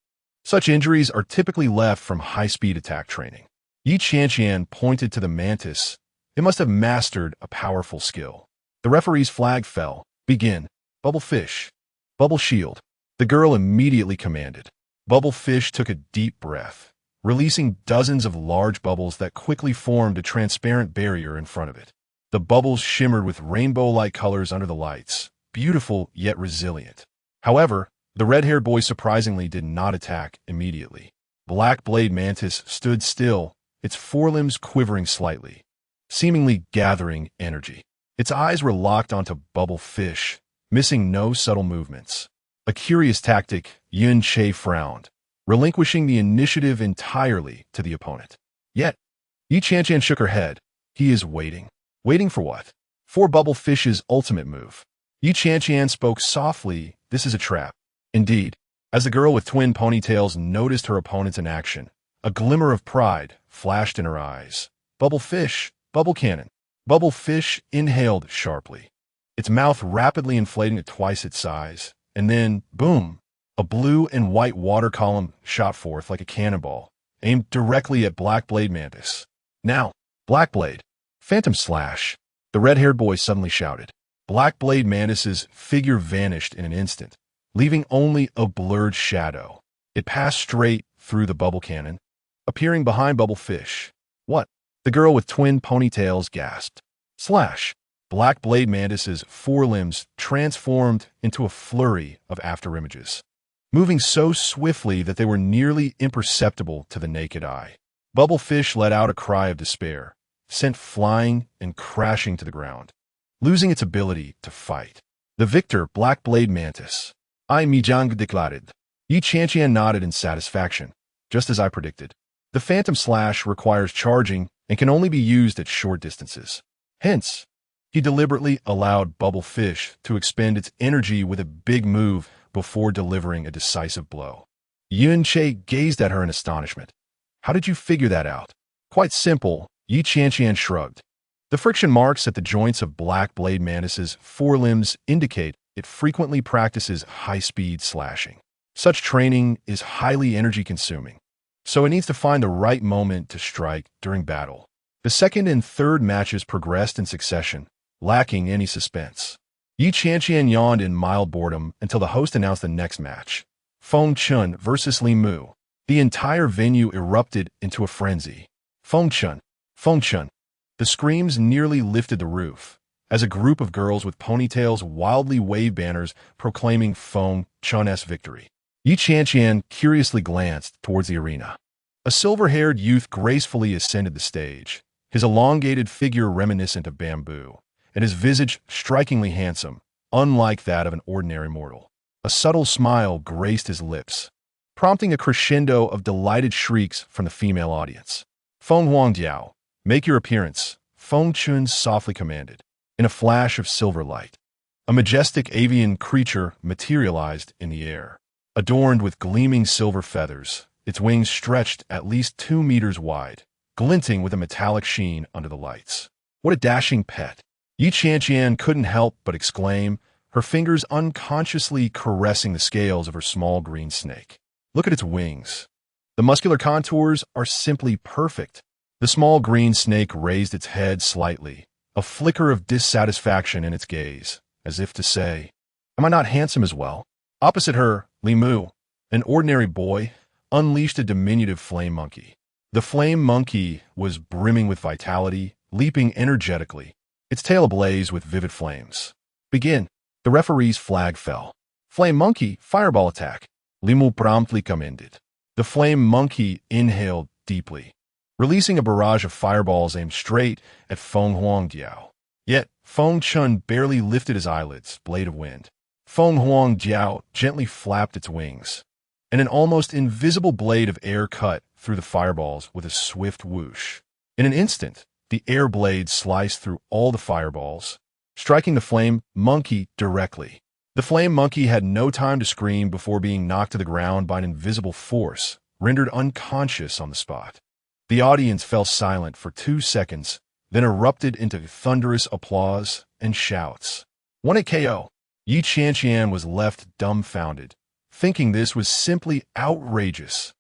Such injuries are typically left from high-speed attack training. Qianqian pointed to the mantis. It must have mastered a powerful skill. The referee's flag fell. Begin. Bubble Fish. Bubble Shield. The girl immediately commanded. Bubble Fish took a deep breath, releasing dozens of large bubbles that quickly formed a transparent barrier in front of it. The bubbles shimmered with rainbow-like colors under the lights, beautiful yet resilient. However, the red-haired boy surprisingly did not attack immediately. Black Blade Mantis stood still, its forelimbs quivering slightly, seemingly gathering energy. Its eyes were locked onto Bubble Fish, missing no subtle movements. A curious tactic, Yunche frowned, relinquishing the initiative entirely to the opponent. Yet, Qianqian shook her head. He is waiting. Waiting for what? For Bubble Fish's ultimate move. Qianqian spoke softly. This is a trap. Indeed, as the girl with twin ponytails noticed her opponent in action, a glimmer of pride flashed in her eyes. Bubble Fish, Bubble Cannon. Bubble Fish inhaled sharply, its mouth rapidly inflating to twice its size. And then, boom, a blue and white water column shot forth like a cannonball, aimed directly at Black Blade Mantis. Now, Black Blade. Phantom Slash. The red-haired boy suddenly shouted. Black Blade Mantis's figure vanished in an instant, leaving only a blurred shadow. It passed straight through the bubble cannon, appearing behind Bubble Fish. What? The girl with twin ponytails gasped. Slash! Black Blade Mantis's forelimbs transformed into a flurry of afterimages, moving so swiftly that they were nearly imperceptible to the naked eye. Bubblefish let out a cry of despair, sent flying and crashing to the ground, losing its ability to fight. The victor, Black Blade Mantis. I Mijang declared. Yi Qianqian nodded in satisfaction, just as I predicted. The Phantom Slash requires charging and can only be used at short distances. Hence, he deliberately allowed Bubblefish to expend its energy with a big move before delivering a decisive blow. Yuanche gazed at her in astonishment. How did you figure that out? Quite simple, Yi Qianqian shrugged. The friction marks at the joints of Black Blade Mantis's forelimbs indicate it frequently practices high-speed slashing. Such training is highly energy-consuming, so it needs to find the right moment to strike during battle. The second and third matches progressed in succession, lacking any suspense. Yi Qianqian yawned in mild boredom until the host announced the next match. Feng Chun versus Li Mu. The entire venue erupted into a frenzy. Feng Chun! Feng Chun! The screams nearly lifted the roof, as a group of girls with ponytails wildly waved banners proclaiming Feng Chun's victory. Yi Qianqian curiously glanced towards the arena. A silver-haired youth gracefully ascended the stage, his elongated figure reminiscent of bamboo, and his visage strikingly handsome, unlike that of an ordinary mortal. A subtle smile graced his lips, prompting a crescendo of delighted shrieks from the female audience. Feng Huangdiao, make your appearance, Feng Chun softly commanded. In a flash of silver light, a majestic avian creature materialized in the air. Adorned with gleaming silver feathers, its wings stretched at least 2 meters wide, glinting with a metallic sheen under the lights. What a dashing pet! Yi Qianqian couldn't help but exclaim, her fingers unconsciously caressing the scales of her small green snake. Look at its wings. The muscular contours are simply perfect. The small green snake raised its head slightly, a flicker of dissatisfaction in its gaze, as if to say, am I not handsome as well? Opposite her, Li Mu, an ordinary boy, unleashed a diminutive flame monkey. The flame monkey was brimming with vitality, leaping energetically, its tail ablaze with vivid flames. Begin. The referee's flag fell. Flame monkey, fireball attack. Li Mu promptly commanded. The flame monkey inhaled deeply, releasing a barrage of fireballs aimed straight at Feng Huangdiao. Yet, Feng Chun barely lifted his eyelids, blade of wind. Feng Huangdiao gently flapped its wings, and an almost invisible blade of air cut through the fireballs with a swift whoosh. In an instant, the air blade sliced through all the fireballs, striking the flame monkey directly. The flame monkey had no time to scream before being knocked to the ground by an invisible force, rendered unconscious on the spot. The audience fell silent for 2 seconds, then erupted into thunderous applause and shouts. 1 KO. Yi Qianqian was left dumbfounded, thinking this was simply outrageous.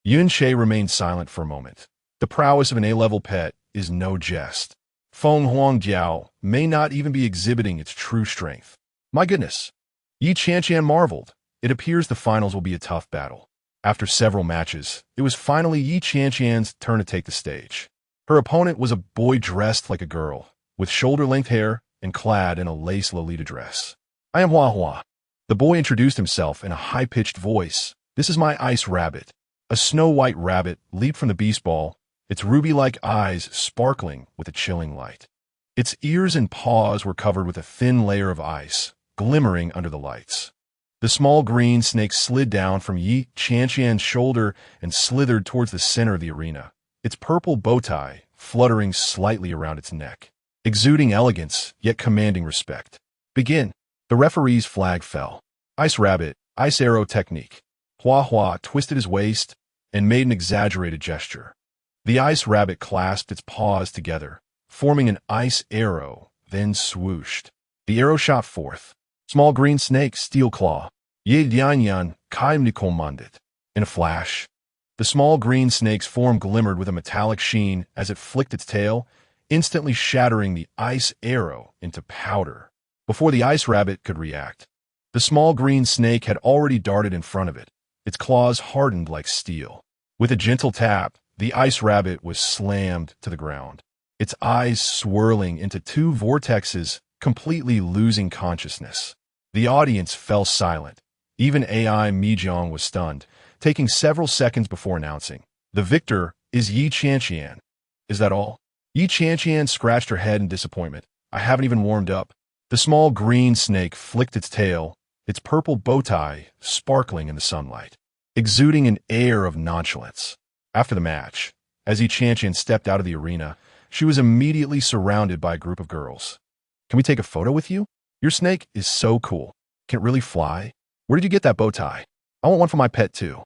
Yuanche remained silent for a moment. The prowess of an A-level pet is no jest. Feng Huangdiao may not even be exhibiting its true strength. My goodness. Yi Qianqian marveled. It appears the finals will be a tough battle. After several matches, it was finally Yi Qianqian's turn to take the stage. Her opponent was a boy dressed like a girl, with shoulder-length hair and clad in a lace Lolita dress. I am Hua Hua. The boy introduced himself in a high-pitched voice. This is my ice rabbit. A snow-white rabbit leaped from the beast ball, its ruby-like eyes sparkling with a chilling light. Its ears and paws were covered with a thin layer of ice, glimmering under the lights. The small green snake slid down from Yi Qianqian's shoulder and slithered towards the center of the arena, its purple bow tie fluttering slightly around its neck, exuding elegance yet commanding respect. Begin. The referee's flag fell. Ice rabbit, ice arrow technique. Hua Hua twisted his waist and made an exaggerated gesture. The ice rabbit clasped its paws together, forming an ice arrow, then swooshed. The arrow shot forth. Small green snake, steel claw. Ye Dianyan, Kaimni commanded. In a flash, the small green snake's form glimmered with a metallic sheen as it flicked its tail, instantly shattering the ice arrow into powder. Before the ice rabbit could react, the small green snake had already darted in front of it, its claws hardened like steel. With a gentle tap, The ice rabbit was slammed to the ground, its eyes swirling into two vortexes, completely losing consciousness. The audience fell silent. Even AI Mijong was stunned, taking several seconds before announcing, "The victor is Qianqian." "Is that all?" Qianqian scratched her head in disappointment. "I haven't even warmed up." The small green snake flicked its tail, its purple bow tie sparkling in the sunlight, exuding an air of nonchalance. After the match, as Qianqian stepped out of the arena, she was immediately surrounded by a group of girls. "Can we take a photo with you? Your snake is so cool. Can it really fly? Where did you get that bow tie? I want one for my pet too."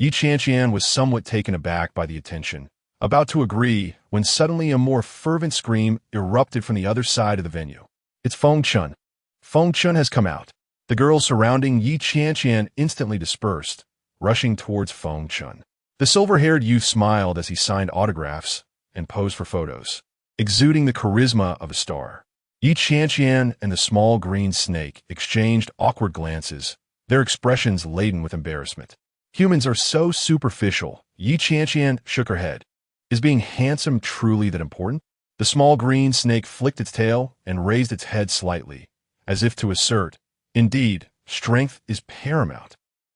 Qianqian was somewhat taken aback by the attention, about to agree when suddenly a more fervent scream erupted from the other side of the venue. "It's Fengchun. Fengchun has come out." The girls surrounding Qianqian instantly dispersed, rushing towards Fengchun. The silver-haired youth smiled as he signed autographs and posed for photos, exuding the charisma of a star. Qianqian and the small green snake exchanged awkward glances, their expressions laden with embarrassment. "Humans are so superficial." Qianqian shook her head. "Is being handsome truly that important?" The small green snake flicked its tail and raised its head slightly, as if to assert, "Indeed, strength is paramount."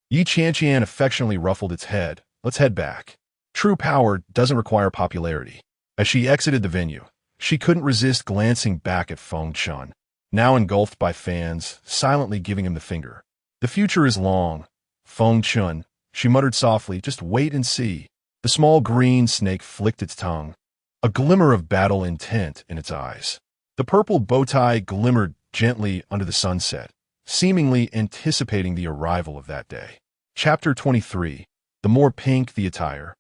Qianqian affectionately ruffled its head. "Let's head back. True power doesn't require popularity." As she exited the venue, she couldn't resist glancing back at Fengchun, now engulfed by fans, silently giving him the finger. "The future is long, Fengchun," she muttered softly. "Just wait and see." The small green snake flicked its tongue, a glimmer of battle intent in its eyes. The purple bow tie glimmered gently under the sunset, seemingly anticipating the arrival of that day. Chapter 23. The more pink the attire.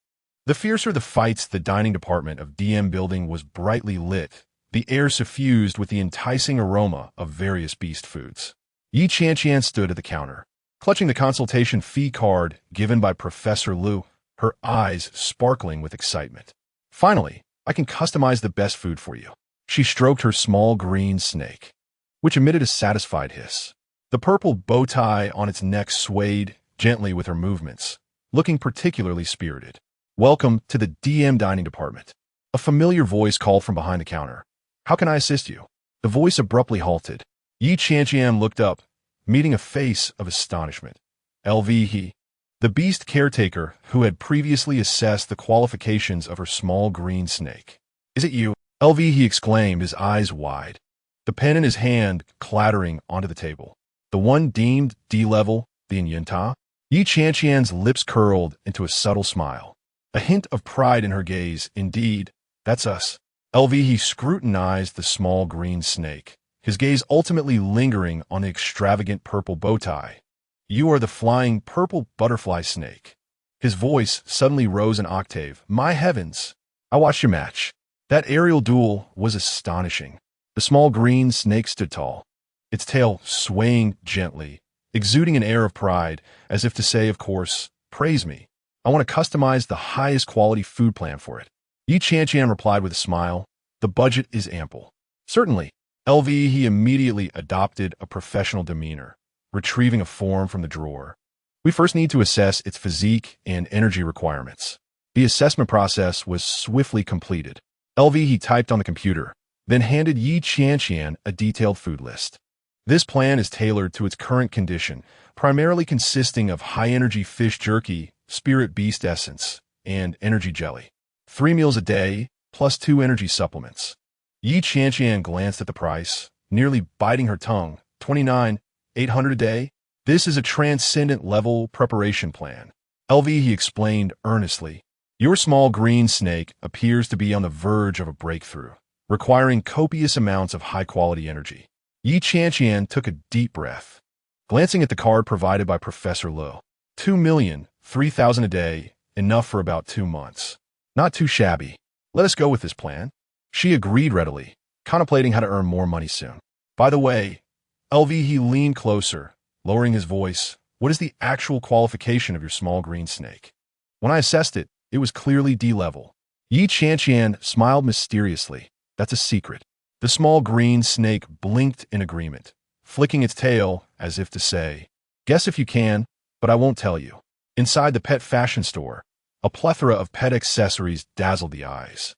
The fiercer the fights, the dining department of DM building was brightly lit, the air suffused with the enticing aroma of various beast foods. Qianqian stood at the counter, clutching the consultation fee card given by Professor Liu, her eyes sparkling with excitement. "Finally, I can customize the best food for you." She stroked her small green snake, which emitted a satisfied hiss. The purple bow tie on its neck swayed gently with her movements, looking particularly spirited. "Welcome to the DM dining department." A familiar voice called from behind the counter. "How can I assist you?" The voice abruptly halted. Qianqian looked up, meeting a face of astonishment. LVE, the beast caretaker who had previously assessed the qualifications of her small green snake. "Is it you?" LVE exclaimed, his eyes wide, the pen in his hand clattering onto the table. "The one deemed D-level, the Yunta?" Qianqian's lips curled into a subtle smile, a hint of pride in her gaze. "Indeed, that's us." LVE scrutinized the small green snake, his gaze ultimately lingering on the extravagant purple bow tie. "You are the flying purple butterfly snake." His voice suddenly rose an octave. "My heavens! I watched your match. That aerial duel was astonishing." The small green snake stood tall, its tail swaying gently, exuding an air of pride, as if to say, "Of course, praise me. I want to customize the highest quality food plan for it." Qianqian replied with a smile, "The budget is ample." "Certainly." LVE immediately adopted a professional demeanor, retrieving a form from the drawer. "We first need to assess its physique and energy requirements." The assessment process was swiftly completed. LVE typed on the computer, then handed Qianqian a detailed food list. This plan is tailored to its current condition, primarily consisting of high-energy fish jerky, spirit beast essence, and energy jelly. 3 meals a day, plus 2 energy supplements. Qianqian glanced at the price, nearly biting her tongue. 29,800 a day? This is a transcendent level preparation plan. LVE explained earnestly. Your small green snake appears to be on the verge of a breakthrough, requiring copious amounts of high-quality energy. Qianqian took a deep breath, glancing at the card provided by Professor Liu. 2,003,000 a day, enough for about 2 months. Not too shabby. Let us go with this plan. She agreed readily, contemplating how to earn more money soon. By the way, LVE leaned closer, lowering his voice. What is the actual qualification of your small green snake? When I assessed it, it was clearly D-level. Qianqian smiled mysteriously. That's a secret. The small green snake blinked in agreement, flicking its tail as if to say, guess if you can, but I won't tell you. Inside the pet fashion store, A plethora of pet accessories dazzled the eyes.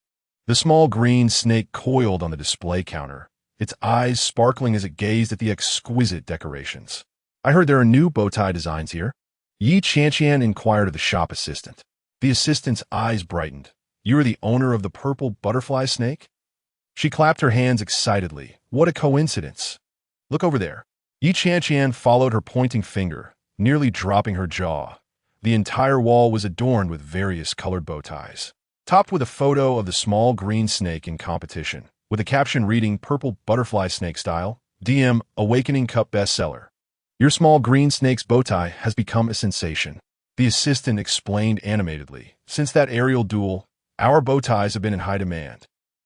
The small green snake coiled on the display counter, its eyes sparkling as it gazed at the exquisite decorations. "I heard there are new bow tie designs here." Qianqian inquired of the shop assistant. The assistant's eyes brightened. "You are the owner of the purple butterfly snake?" She clapped her hands excitedly. "What a coincidence! Look over there." Qianqian followed her pointing finger, nearly dropping her jaw. The entire wall was adorned with various colored bow ties, topped with a photo of the small green snake in competition, with a caption reading "Purple Butterfly Snake Style, DM Awakening Cup Bestseller. Your small green snake's bow tie has become a sensation." The assistant explained animatedly. "Since that aerial duel, our bow ties have been in high demand.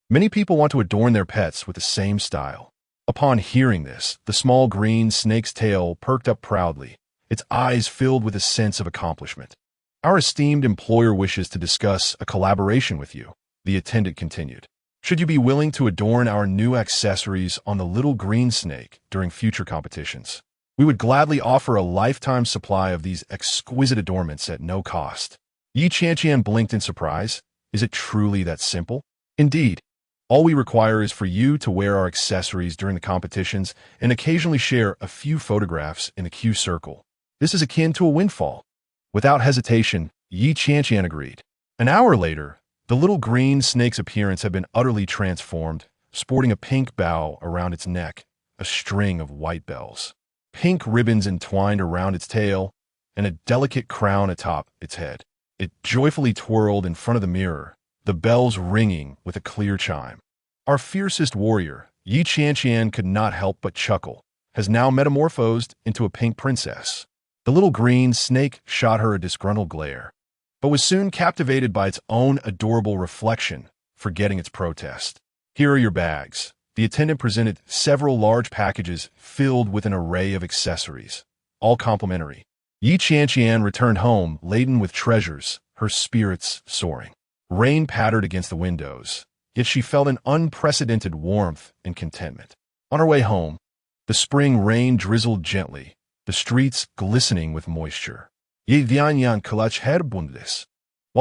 Many people want to adorn their pets with the same style." Upon hearing this, the small green snake's tail perked up proudly, its eyes filled with a sense of accomplishment. "Our esteemed employer wishes to discuss a collaboration with you," the attendant continued. "Should you be willing to adorn our new accessories on the little green snake during future competitions, we would gladly offer a lifetime supply of these exquisite adornments at no cost." Qianqian blinked in surprise. "Is it truly that simple?" "Indeed. All we require is for you to wear our accessories during the competitions and occasionally share a few photographs in the Q circle. This is akin to a windfall." Without hesitation, Qianqian agreed. An hour later, the little green snake's appearance had been utterly transformed, sporting a pink bow around its neck, a string of white bells, pink ribbons entwined around its tail, and a delicate crown atop its head. It joyfully twirled in front of the mirror, the bells ringing with a clear chime. "Our fiercest warrior," Qianqian could not help but chuckle, "has now metamorphosed into a pink princess." The little green snake shot her a disgruntled glare, but was soon captivated by its own adorable reflection, forgetting its protest. "Here are your bags." The attendant presented several large packages filled with an array of accessories, all complimentary. Qianqian returned home laden with treasures, her spirits soaring. Rain pattered against the windows, yet she felt an unprecedented warmth and contentment. On her way home, the spring rain drizzled gently, the streets glistening with moisture. While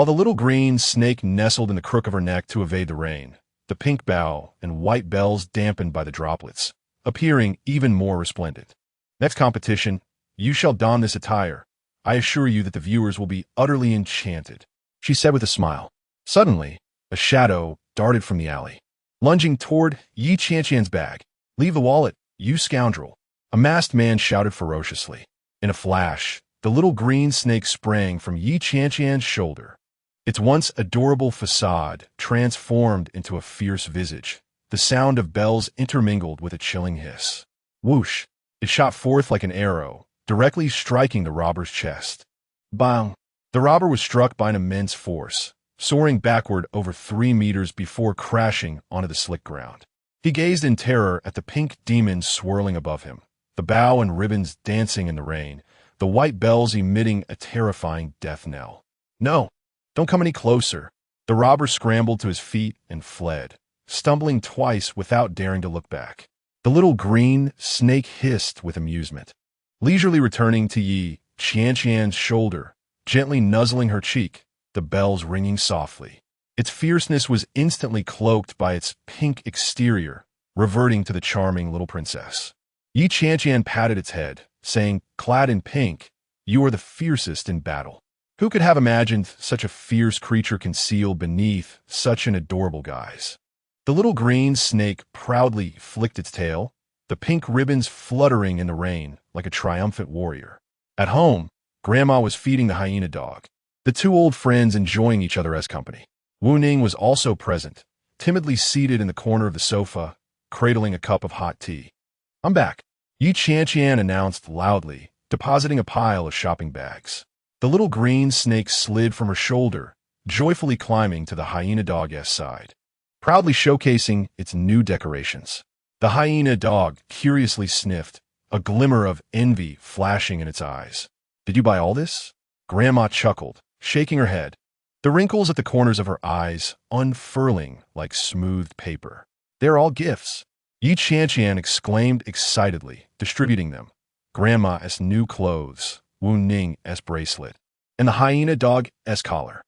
the little green snake nestled in the crook of her neck to evade the rain, the pink bow and white bells dampened by the droplets, appearing even more resplendent. "Next competition, you shall don this attire. I assure you that the viewers will be utterly enchanted," she said with a smile. Suddenly, a shadow darted from the alley, lunging toward Qianqian's bag. "Leave the wallet, you scoundrel!" a masked man shouted ferociously. In a flash, the little green snake sprang from Qianqian's shoulder. Its once adorable facade transformed into a fierce visage, the sound of bells intermingled with a chilling hiss. Whoosh! It shot forth like an arrow, directly striking the robber's chest. Bang! The robber was struck by an immense force, soaring backward over 3 meters before crashing onto the slick ground. He gazed in terror at the pink demon swirling above him, the bow and ribbons dancing in the rain, the white bells emitting a terrifying death knell. "No, don't come any closer." The robber scrambled to his feet and fled, stumbling twice without daring to look back. The little green snake hissed with amusement, leisurely returning to Qianqian's shoulder, gently nuzzling her cheek, the bells ringing softly. Its fierceness was instantly cloaked by its pink exterior, reverting to the charming little princess. Qianqian patted its head, saying, "Clad in pink, you are the fiercest in battle." Who could have imagined such a fierce creature concealed beneath such an adorable guise? The little green snake proudly flicked its tail, the pink ribbons fluttering in the rain like a triumphant warrior. At home, Grandma was feeding the hyena dog, the two old friends enjoying each other as company. Wu Ning was also present, timidly seated in the corner of the sofa, cradling a cup of hot tea. "I'm back," Qianqian announced loudly, depositing a pile of shopping bags. The little green snake slid from her shoulder, joyfully climbing to the hyena dog's side, proudly showcasing its new decorations. The hyena dog curiously sniffed, a glimmer of envy flashing in its eyes. "Did you buy all this?" Grandma chuckled, shaking her head, the wrinkles at the corners of her eyes unfurling like smooth paper. "They're all gifts," Qianqian exclaimed excitedly, distributing them. Grandma as new clothes, Wu Ning as bracelet, and the hyena dog as collar.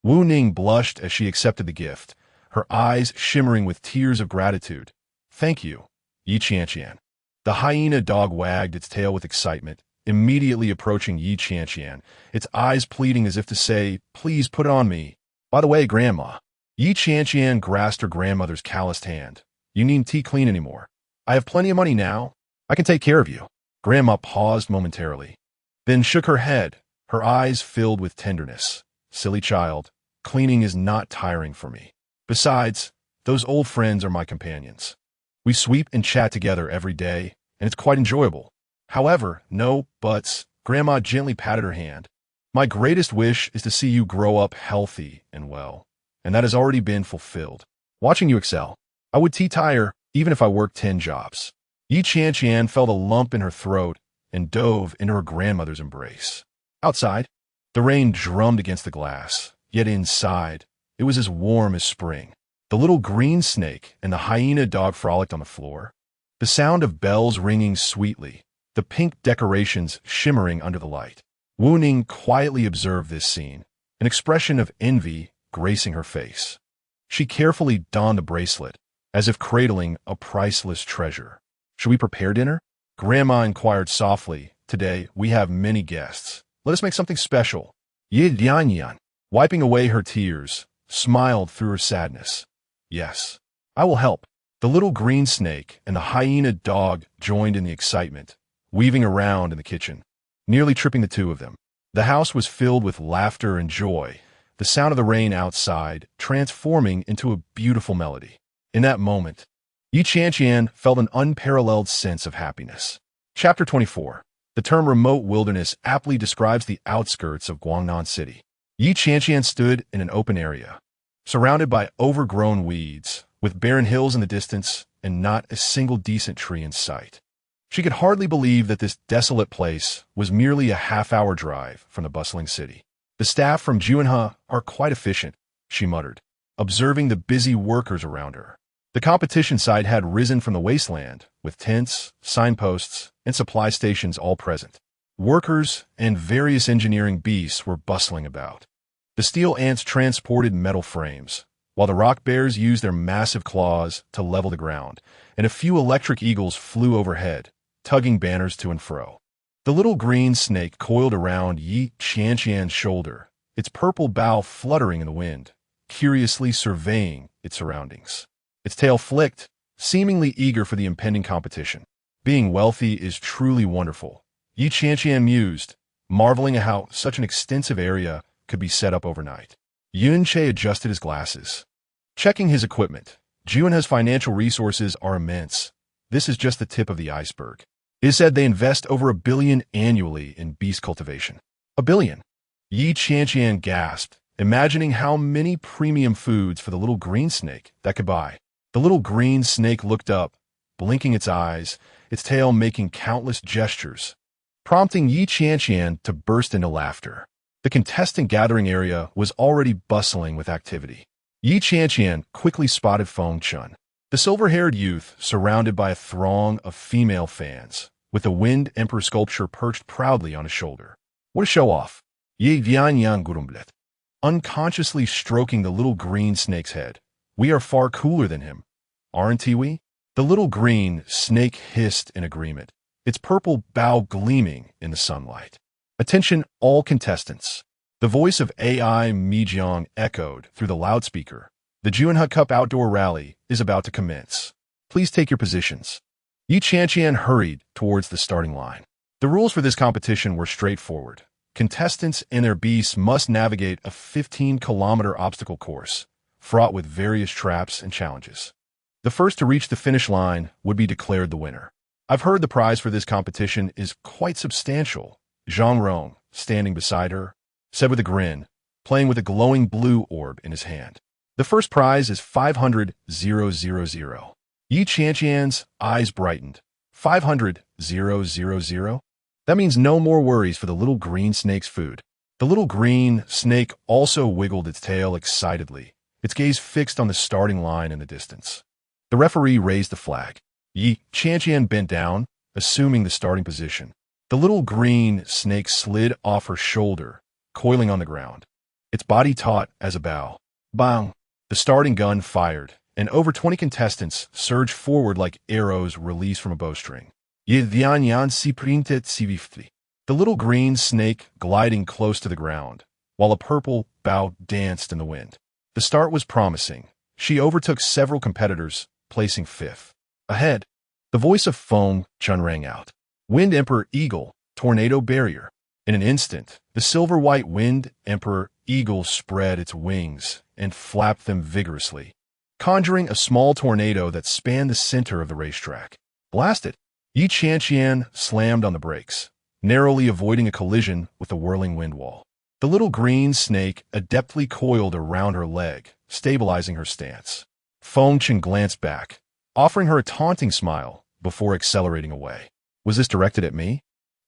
Wu Ning blushed as she accepted the gift, her eyes shimmering with tears of gratitude. Thank you, Yi Qianqian. The hyena dog wagged its tail with excitement, immediately approaching Yi Qianqian, its eyes pleading as if to say, please put it on me. By the way, Grandma. Yi Qianqian grasped her grandmother's calloused hand. You needn't tea clean anymore. I have plenty of money now. I can take care of you. Grandma paused momentarily, then shook her head, her eyes filled with tenderness. Silly child, cleaning is not tiring for me. Besides, those old friends are my companions. We sweep and chat together every day, and it's quite enjoyable. However, no buts. Grandma gently patted her hand. My greatest wish is to see you grow up healthy and well, and that has already been fulfilled. Watching you excel, I would tire even if I worked 10 jobs. Yi Qianqian felt a lump in her throat and dove into her grandmother's embrace. Outside, the rain drummed against the glass, yet inside, it was as warm as spring. The little green snake and the hyena dog frolicked on the floor, the sound of bells ringing sweetly, the pink decorations shimmering under the light. Wu Ning quietly observed this scene, an expression of envy gracing her face. She carefully donned the bracelet, as if cradling a priceless treasure. Should we prepare dinner? Grandma inquired softly. Today, we have many guests. Let us make something special. Yi Qianqian, wiping away her tears, smiled through her sadness. Yes, I will help. The little green snake and the hyena dog joined in the excitement, weaving around in the kitchen, nearly tripping the two of them. The house was filled with laughter and joy, the sound of the rain outside transforming into a beautiful melody. In that moment, Yi Qianqian felt an unparalleled sense of happiness. Chapter 24. The term remote wilderness aptly describes the outskirts of Guangnan City. Yi Qianqian stood in an open area, surrounded by overgrown weeds, with barren hills in the distance and not a single decent tree in sight. She could hardly believe that this desolate place was merely a half-hour drive from the bustling city. The staff from Juanhe are quite efficient, she muttered, observing the busy workers around her. The competition site had risen from the wasteland, with tents, signposts, and supply stations all present. Workers and various engineering beasts were bustling about. The steel ants transported metal frames, while the rock bears used their massive claws to level the ground, and a few electric eagles flew overhead, tugging banners to and fro. The little green snake coiled around Yi Qianqian's shoulder, its purple bow fluttering in the wind, curiously surveying its surroundings. Its tail flicked, seemingly eager for the impending competition. Being wealthy is truly wonderful, Yi Qianqian mused, marveling at how such an extensive area could be set up overnight. Yunche adjusted his glasses, checking his equipment. Juanhe's financial resources are immense. This is just the tip of the iceberg. It is said they invest over $1 billion annually in beast cultivation. $1 billion? Yi Qianqian gasped, imagining how many premium foods for the little green snake that could buy. The little green snake looked up, blinking its eyes, its tail making countless gestures, prompting Yi Qianqian to burst into laughter. The contestant gathering area was already bustling with activity. Yi Qianqian quickly spotted Feng Chun, the silver-haired youth surrounded by a throng of female fans, with the Wind Emperor sculpture perched proudly on his shoulder. What a show-off! Yi Qianqian grumblet, unconsciously stroking the little green snake's head. We are far cooler than him, aren't we? The little green snake hissed in agreement, its purple bow gleaming in the sunlight. Attention, all contestants. The voice of AI Mijiang echoed through the loudspeaker. The Juanhe Cup outdoor rally is about to commence. Please take your positions. Yi Qianqian hurried towards the starting line. The rules for this competition were straightforward. Contestants and their beasts must navigate a 15-kilometer obstacle course, fraught with various traps and challenges. The first to reach the finish line would be declared the winner. I've heard the prize for this competition is quite substantial, Zhang Rong, standing beside her, said with a grin, playing with a glowing blue orb in his hand. The first prize is 500,000. Yi Qianqian's eyes brightened. 500,000? That means no more worries for the little green snake's food. The little green snake also wiggled its tail excitedly, its gaze fixed on the starting line in the distance. The referee raised the flag. Yi Qianqian bent down, assuming the starting position. The little green snake slid off her shoulder, coiling on the ground. its body taut as a bow. Bang! The starting gun fired, and over 20 contestants surged forward like arrows released from a bowstring. Qianqian si printed cv. The little green snake gliding close to the ground, while a purple bow danced in the wind. The start was promising. She overtook several competitors, placing fifth. Ahead, the voice of Feng Chun rang out. Wind Emperor Eagle, tornado barrier. In an instant, the silver-white Wind Emperor Eagle spread its wings and flapped them vigorously, conjuring a small tornado that spanned the center of the racetrack. Blasted! Qianqian slammed on the brakes, narrowly avoiding a collision with the whirling wind wall. The little green snake adeptly coiled around her leg, stabilizing her stance. Feng Chun glanced back, offering her a taunting smile before accelerating away. Was this directed at me?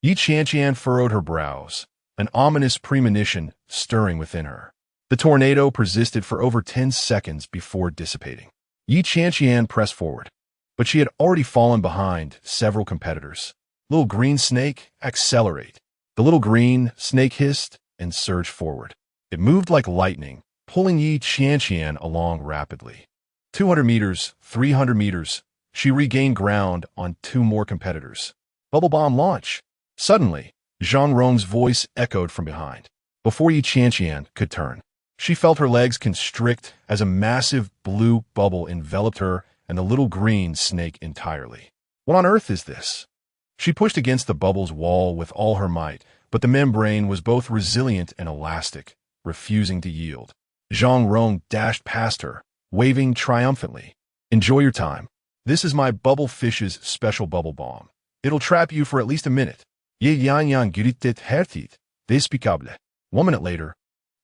Qianqian furrowed her brows, an ominous premonition stirring within her. The tornado persisted for over 10 seconds before dissipating. Qianqian pressed forward, but she had already fallen behind several competitors. Little green snake, accelerate. The little green snake hissed and surged forward. It moved like lightning, pulling Qianqian along rapidly. 200 meters, 300 meters, she regained ground on two more competitors. Bubble bomb launch. Suddenly, Zhang Rong's voice echoed from behind. Before Qianqian could turn, she felt her legs constrict as a massive blue bubble enveloped her and the little green snake entirely. What on earth is this? She pushed against the bubble's wall with all her might, but the membrane was both resilient and elastic, refusing to yield. Zhang Rong dashed past her, waving triumphantly. Enjoy your time. This is my bubble fish's special bubble bomb. It'll trap you for at least a minute. Qianqian gritet hertit, despicable. 1 minute later,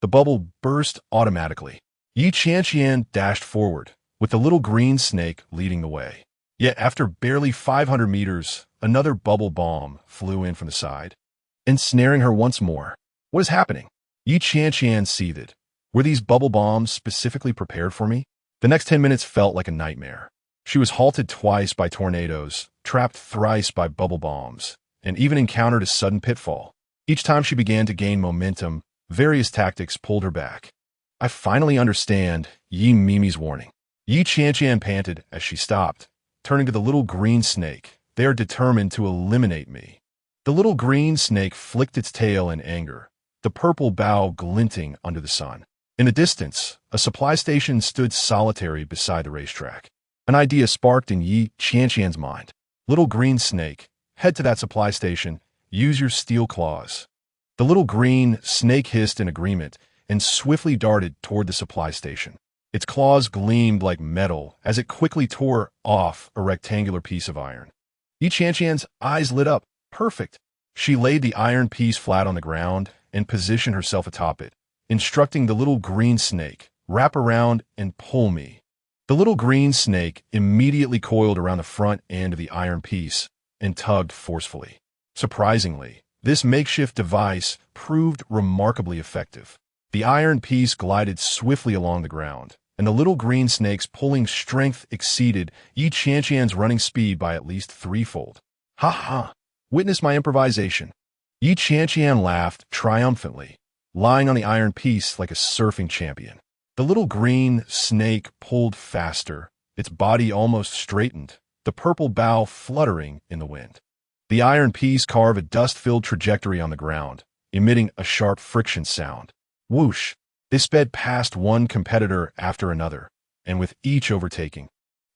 the bubble burst automatically. Qianqian dashed forward, with the little green snake leading the way. Yet after barely 500 meters, another bubble bomb flew in from the side, ensnaring her once more. What is happening? Qianqian seethed. Were these bubble bombs specifically prepared for me? The next 10 minutes felt like a nightmare. She was halted twice by tornadoes, trapped thrice by bubble bombs, and even encountered a sudden pitfall. Each time she began to gain momentum, various tactics pulled her back. I finally understand Yi Mimi's warning. Qianqian panted as she stopped, turning to the little green snake. They are determined to eliminate me. The little green snake flicked its tail in anger, the purple bow glinting under the sun. In the distance, a supply station stood solitary beside the racetrack. An idea sparked in Qianqian's mind. Little green snake, head to that supply station. Use your steel claws. The little green snake hissed in agreement and swiftly darted toward the supply station. Its claws gleamed like metal as it quickly tore off a rectangular piece of iron. Qianqian's eyes lit up. Perfect. She laid the iron piece flat on the ground and positioned herself atop it, instructing the little green snake, wrap around and pull me. The little green snake immediately coiled around the front end of the iron piece and tugged forcefully. Surprisingly, this makeshift device proved remarkably effective. The iron piece glided swiftly along the ground, and the little green snake's pulling strength exceeded Qianqian's running speed by at least threefold. Ha ha! Witness my improvisation. Qianqian laughed triumphantly, lying on the iron piece like a surfing champion. The little green snake pulled faster, its body almost straightened, the purple bow fluttering in the wind. The iron piece carved a dust-filled trajectory on the ground, emitting a sharp friction sound. Whoosh! They sped past one competitor after another, and with each overtaking,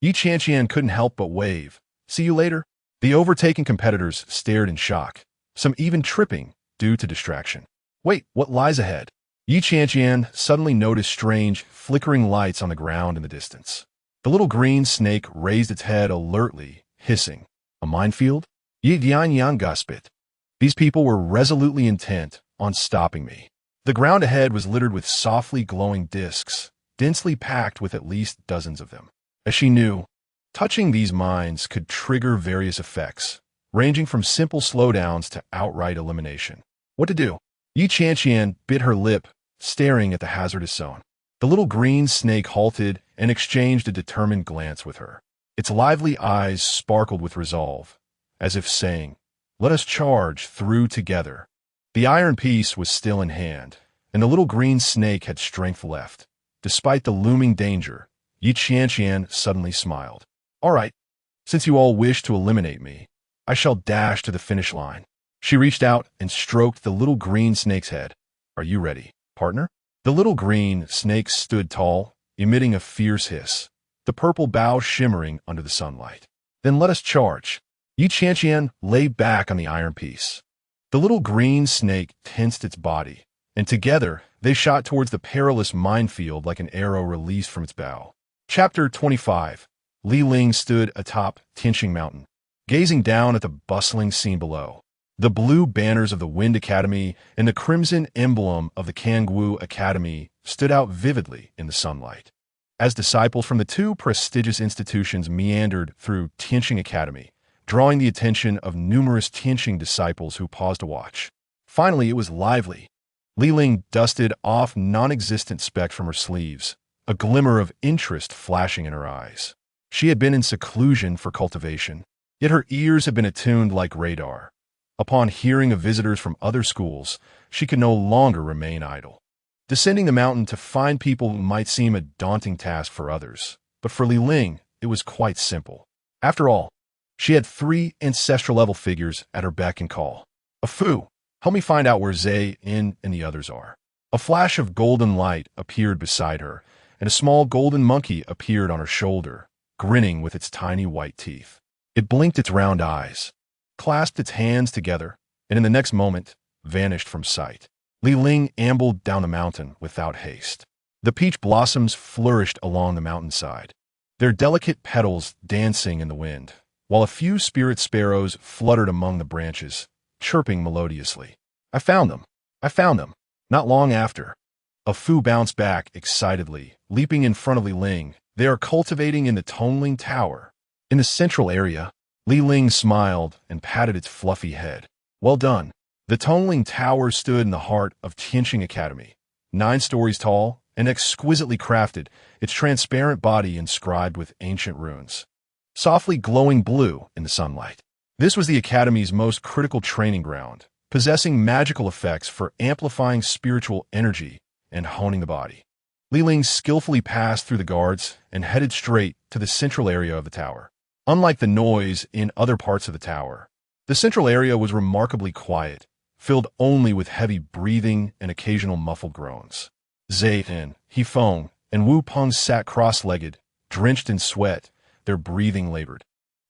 Qianqian couldn't help but wave. See you later. The overtaken competitors stared in shock, some even tripping due to distraction. Wait, what lies ahead? Qianqian suddenly noticed strange, flickering lights on the ground in the distance. The little green snake raised its head alertly, hissing. A minefield? Qianqian gasped. These people were resolutely intent on stopping me. The ground ahead was littered with softly glowing discs, densely packed with at least dozens of them. As she knew, touching these mines could trigger various effects, ranging from simple slowdowns to outright elimination. What to do? Qianqian bit her lip, staring at the hazardous zone. The little green snake halted and exchanged a determined glance with her. Its lively eyes sparkled with resolve, as if saying, "Let us charge through together." The iron piece was still in hand, and the little green snake had strength left. Despite the looming danger, Qianqian suddenly smiled. All right, since you all wish to eliminate me, I shall dash to the finish line. She reached out and stroked the little green snake's head. Are you ready, partner? The little green snake stood tall, emitting a fierce hiss, the purple bow shimmering under the sunlight. Then let us charge. Qianqian lay back on the iron piece. The little green snake tensed its body, and together they shot towards the perilous minefield like an arrow released from its bow. Chapter 25. Li Ling stood atop Qianqian Mountain, gazing down at the bustling scene below. The blue banners of the Wind Academy and the crimson emblem of the Kangwu Academy stood out vividly in the sunlight. As disciples from the two prestigious institutions meandered through Qianqian Academy, drawing the attention of numerous Qianqian disciples who paused to watch. Finally, it was lively. Li Ling dusted off non-existent specks from her sleeves, a glimmer of interest flashing in her eyes. She had been in seclusion for cultivation, yet her ears had been attuned like radar. Upon hearing of visitors from other schools, she could no longer remain idle. Descending the mountain to find people might seem a daunting task for others, but for Li Ling, it was quite simple. After all, she had 3 ancestral-level figures at her beck and call. A Fu, help me find out where Zai, In, and the others are. A flash of golden light appeared beside her, and a small golden monkey appeared on her shoulder, grinning with its tiny white teeth. It blinked its round eyes, clasped its hands together, and in the next moment, vanished from sight. Li Ling ambled down the mountain without haste. The peach blossoms flourished along the mountainside, their delicate petals dancing in the wind, while a few spirit sparrows fluttered among the branches, chirping melodiously. I found them! I found them! Not long after, a Fu bounced back excitedly, leaping in front of Li Ling. They are cultivating in the Tongling Tower. In the central area, Li Ling smiled and patted its fluffy head. Well done. The Tongling Tower stood in the heart of Qianqian Academy, 9 stories tall and exquisitely crafted, its transparent body inscribed with ancient runes, softly glowing blue in the sunlight. This was the Academy's most critical training ground, possessing magical effects for amplifying spiritual energy and honing the body. Li Ling skillfully passed through the guards and headed straight to the central area of the tower. Unlike the noise in other parts of the tower, the central area was remarkably quiet, filled only with heavy breathing and occasional muffled groans. Zai, In, Hifeng, and Wu Peng sat cross-legged, drenched in sweat, their breathing labored.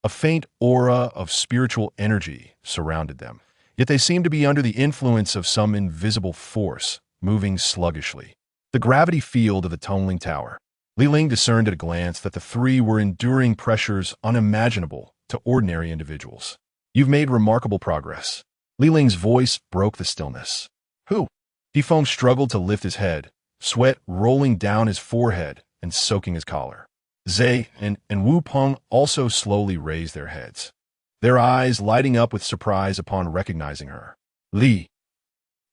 A faint aura of spiritual energy surrounded them, yet they seemed to be under the influence of some invisible force, moving sluggishly. The gravity field of the Tongling Tower. Li Ling discerned at a glance that the 3 were enduring pressures unimaginable to ordinary individuals. You've made remarkable progress. Li Ling's voice broke the stillness. Who? Hifeng struggled to lift his head, sweat rolling down his forehead and soaking his collar. Zai and Wu Peng also slowly raised their heads, their eyes lighting up with surprise upon recognizing her. Li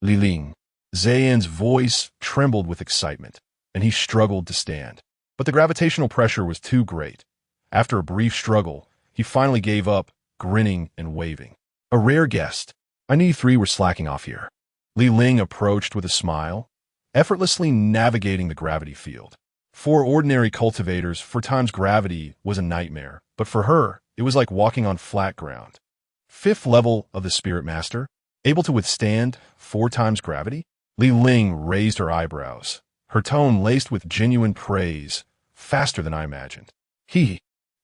Ling. Zai's voice trembled with excitement, and he struggled to stand. But the gravitational pressure was too great. After a brief struggle, he finally gave up, grinning and waving. A rare guest. I knew you 3 were slacking off here. Li Ling approached with a smile, effortlessly navigating the gravity field. For ordinary cultivators, 4 times gravity was a nightmare, but for her, it was like walking on flat ground. 5th level of the Spirit Master, able to withstand 4 times gravity? Li Ling raised her eyebrows, her tone laced with genuine praise, faster than I imagined.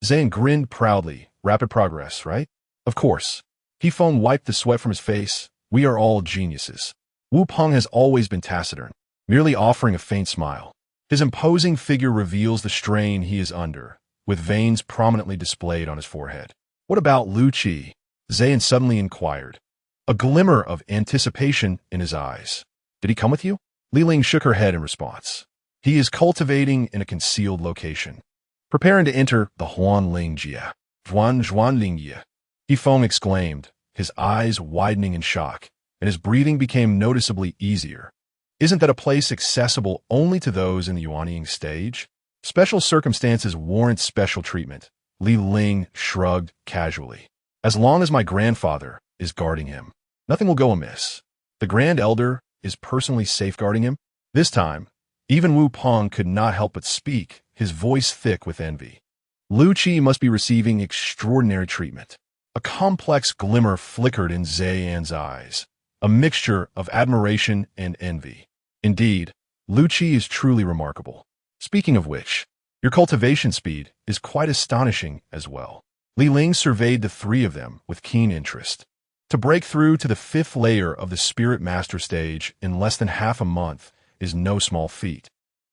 Zai grinned proudly. Rapid progress, right? Of course. Hifeng wiped the sweat from his face. We are all geniuses. Wu Peng has always been taciturn, merely offering a faint smile. His imposing figure reveals the strain he is under, with veins prominently displayed on his forehead. What about Lu Qi? Zai suddenly inquired, a glimmer of anticipation in his eyes. Did he come with you? Li Ling shook her head in response. He is cultivating in a concealed location, preparing to enter the Huanlingjie. Huanlingjie. Hifeng exclaimed, his eyes widening in shock, and his breathing became noticeably easier. Isn't that a place accessible only to those in the Yuanying stage? Special circumstances warrant special treatment. Li Ling shrugged casually. As long as my grandfather is guarding him, nothing will go amiss. The Grand Elder is personally safeguarding him? This time, even Wu Peng could not help but speak, his voice thick with envy. Lu Qi must be receiving extraordinary treatment. A complex glimmer flickered in Zayan's eyes, a mixture of admiration and envy. Indeed, Lu Qi is truly remarkable. Speaking of which, your cultivation speed is quite astonishing as well. Li Ling surveyed the three of them with keen interest. To break through to the 5th layer of the Spirit Master stage in less than half a month is no small feat.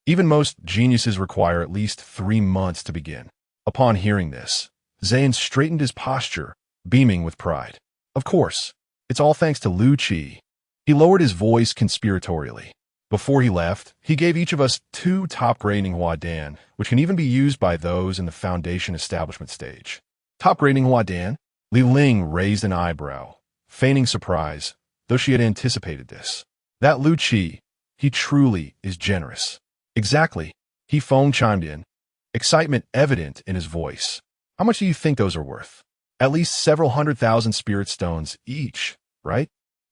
Even most geniuses require at least 3 months to begin. Upon hearing this, Zayan straightened his posture, beaming with pride. Of course, it's all thanks to Lu Qi. He lowered his voice conspiratorially. Before he left, he gave each of us 2 top-grading Huadan, which can even be used by those in the foundation establishment stage. Top-grading Huadan? Li Ling raised an eyebrow, feigning surprise, though she had anticipated this. That Lu Qi, he truly is generous. Exactly, He Feng chimed in, excitement evident in his voice. How much do you think those are worth? At least several 100,000 spirit stones each, right?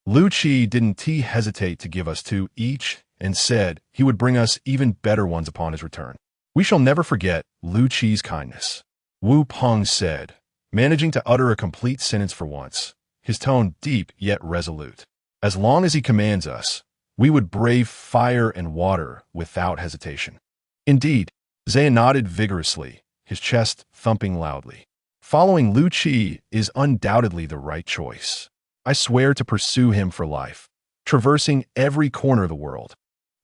Lu Qi didn't hesitate to give us 2 each and said he would bring us even better ones upon his return. We shall never forget Lu Qi's kindness. Wu Peng said, managing to utter a complete sentence for once, his tone deep yet resolute. As long as he commands us, we would brave fire and water without hesitation. Indeed, Zayan nodded vigorously, his chest thumping loudly. Following Lu Qi is undoubtedly the right choice. I swear to pursue him for life, traversing every corner of the world.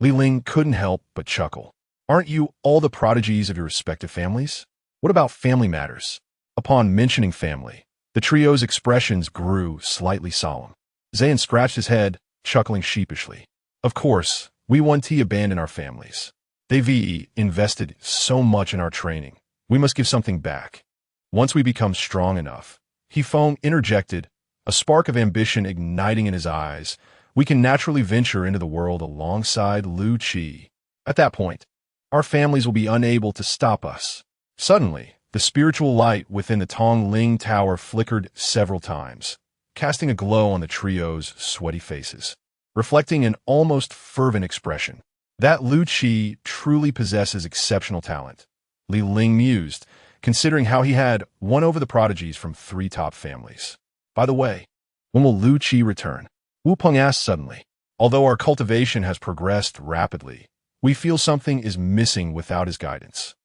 Li Ling couldn't help but chuckle. Aren't you all the prodigies of your respective families? What about family matters? Upon mentioning family, the trio's expressions grew slightly solemn. Zayan scratched his head, chuckling sheepishly. Of course, we won't abandon our families. They've invested so much in our training. We must give something back. Once we become strong enough, He Feng interjected, a spark of ambition igniting in his eyes, we can naturally venture into the world alongside Lu Qi. At that point, our families will be unable to stop us. Suddenly, the spiritual light within the Tongling Tower flickered several times, casting a glow on the trio's sweaty faces, reflecting an almost fervent expression. That Lu Qi truly possesses exceptional talent, Li Ling mused, considering how he had won over the prodigies from 3 top families. By the way, when will Lu Qi return? Wu Peng asked suddenly. Although our cultivation has progressed rapidly, we feel something is missing without his guidance.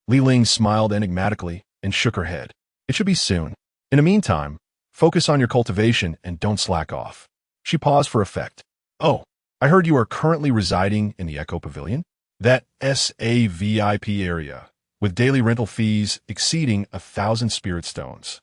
Li Ling smiled enigmatically and shook her head. It should be soon. In the meantime, focus on your cultivation and don't slack off. She paused for effect. Oh, I heard you are currently residing in the Echo Pavilion? That SAVIP area, with daily rental fees exceeding 1,000 spirit stones.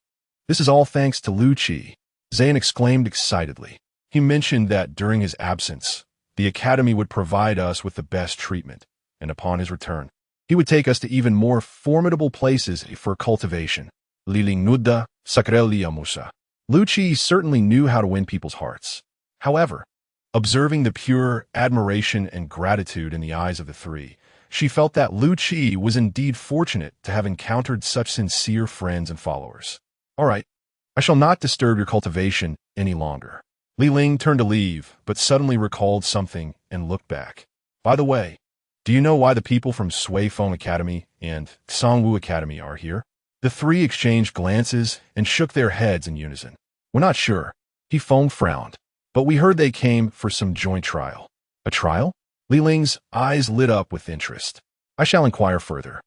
This is all thanks to Lu Qi, Zayan exclaimed excitedly. He mentioned that during his absence, the Academy would provide us with the best treatment, and upon his return, he would take us to even more formidable places for cultivation. Liling Nuda, Sakreli Musa. Lu Qi certainly knew how to win people's hearts. However, observing the pure admiration and gratitude in the eyes of the 3, she felt that Lu Qi was indeed fortunate to have encountered such sincere friends and followers. All right, I shall not disturb your cultivation any longer. Li Ling turned to leave, but suddenly recalled something and looked back. By the way, do you know why the people from Sui Feng Academy and Songwu Academy are here? The 3 exchanged glances and shook their heads in unison. We're not sure. He Feng frowned. But we heard they came for some joint trial. A trial? Li Ling's eyes lit up with interest. I shall inquire further.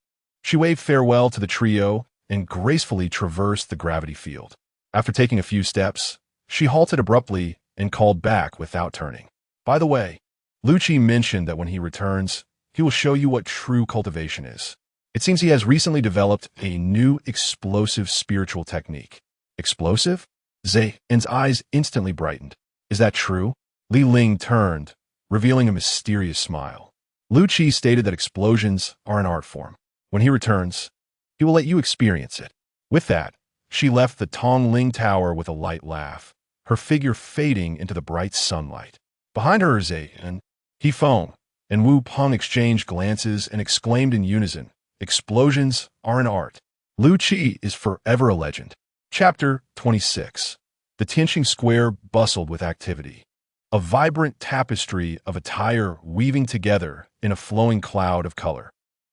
She waved farewell to the trio and gracefully traversed the gravity field. After taking a few steps, she halted abruptly and called back without turning. By the way, Lu Qi mentioned that when he returns, he will show you what true cultivation is. It seems he has recently developed a new explosive spiritual technique. Explosive? Zayan's eyes instantly brightened. Is that true? Li Ling turned, revealing a mysterious smile. Lu Qi stated that explosions are an art form. When he returns, he will let you experience it. With that, she left the Tongling Tower with a light laugh, her figure fading into the bright sunlight. Behind her, Zayan, He Feng, and Wu Peng exchanged glances and exclaimed in unison, explosions are an art. Lu Qi is forever a legend. Chapter 26. The Tianqing Square bustled with activity. a vibrant tapestry of attire weaving together in a flowing cloud of color.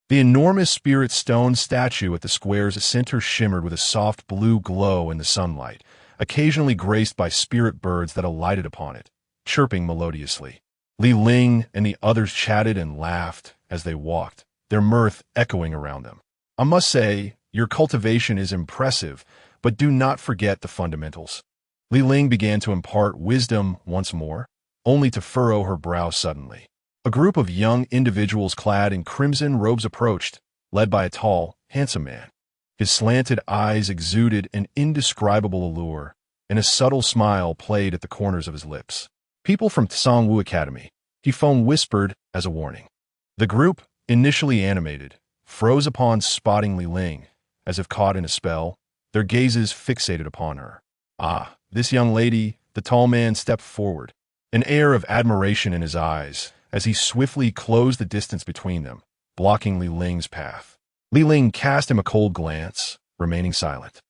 The enormous spirit stone statue at the square's center shimmered with a soft blue glow in the sunlight, occasionally graced by spirit birds that alighted upon it, chirping melodiously. Li Ling and the others chatted and laughed as they walked, their mirth echoing around them. I must say, your cultivation is impressive, but do not forget the fundamentals. Li Ling began to impart wisdom once more, only to furrow her brow suddenly. A group of young individuals clad in crimson robes approached, led by a tall, handsome man. His slanted eyes exuded an indescribable allure, and a subtle smile played at the corners of his lips. People from Tsangwu Academy, Tifeng whispered as a warning. The group, initially animated, froze upon spotting Li Ling, as if caught in a spell, their gazes fixated upon her. Ah, this young lady, the tall man stepped forward, an air of admiration in his eyes, as he swiftly closed the distance between them, blocking Li Ling's path. Li Ling cast him a cold glance, remaining silent.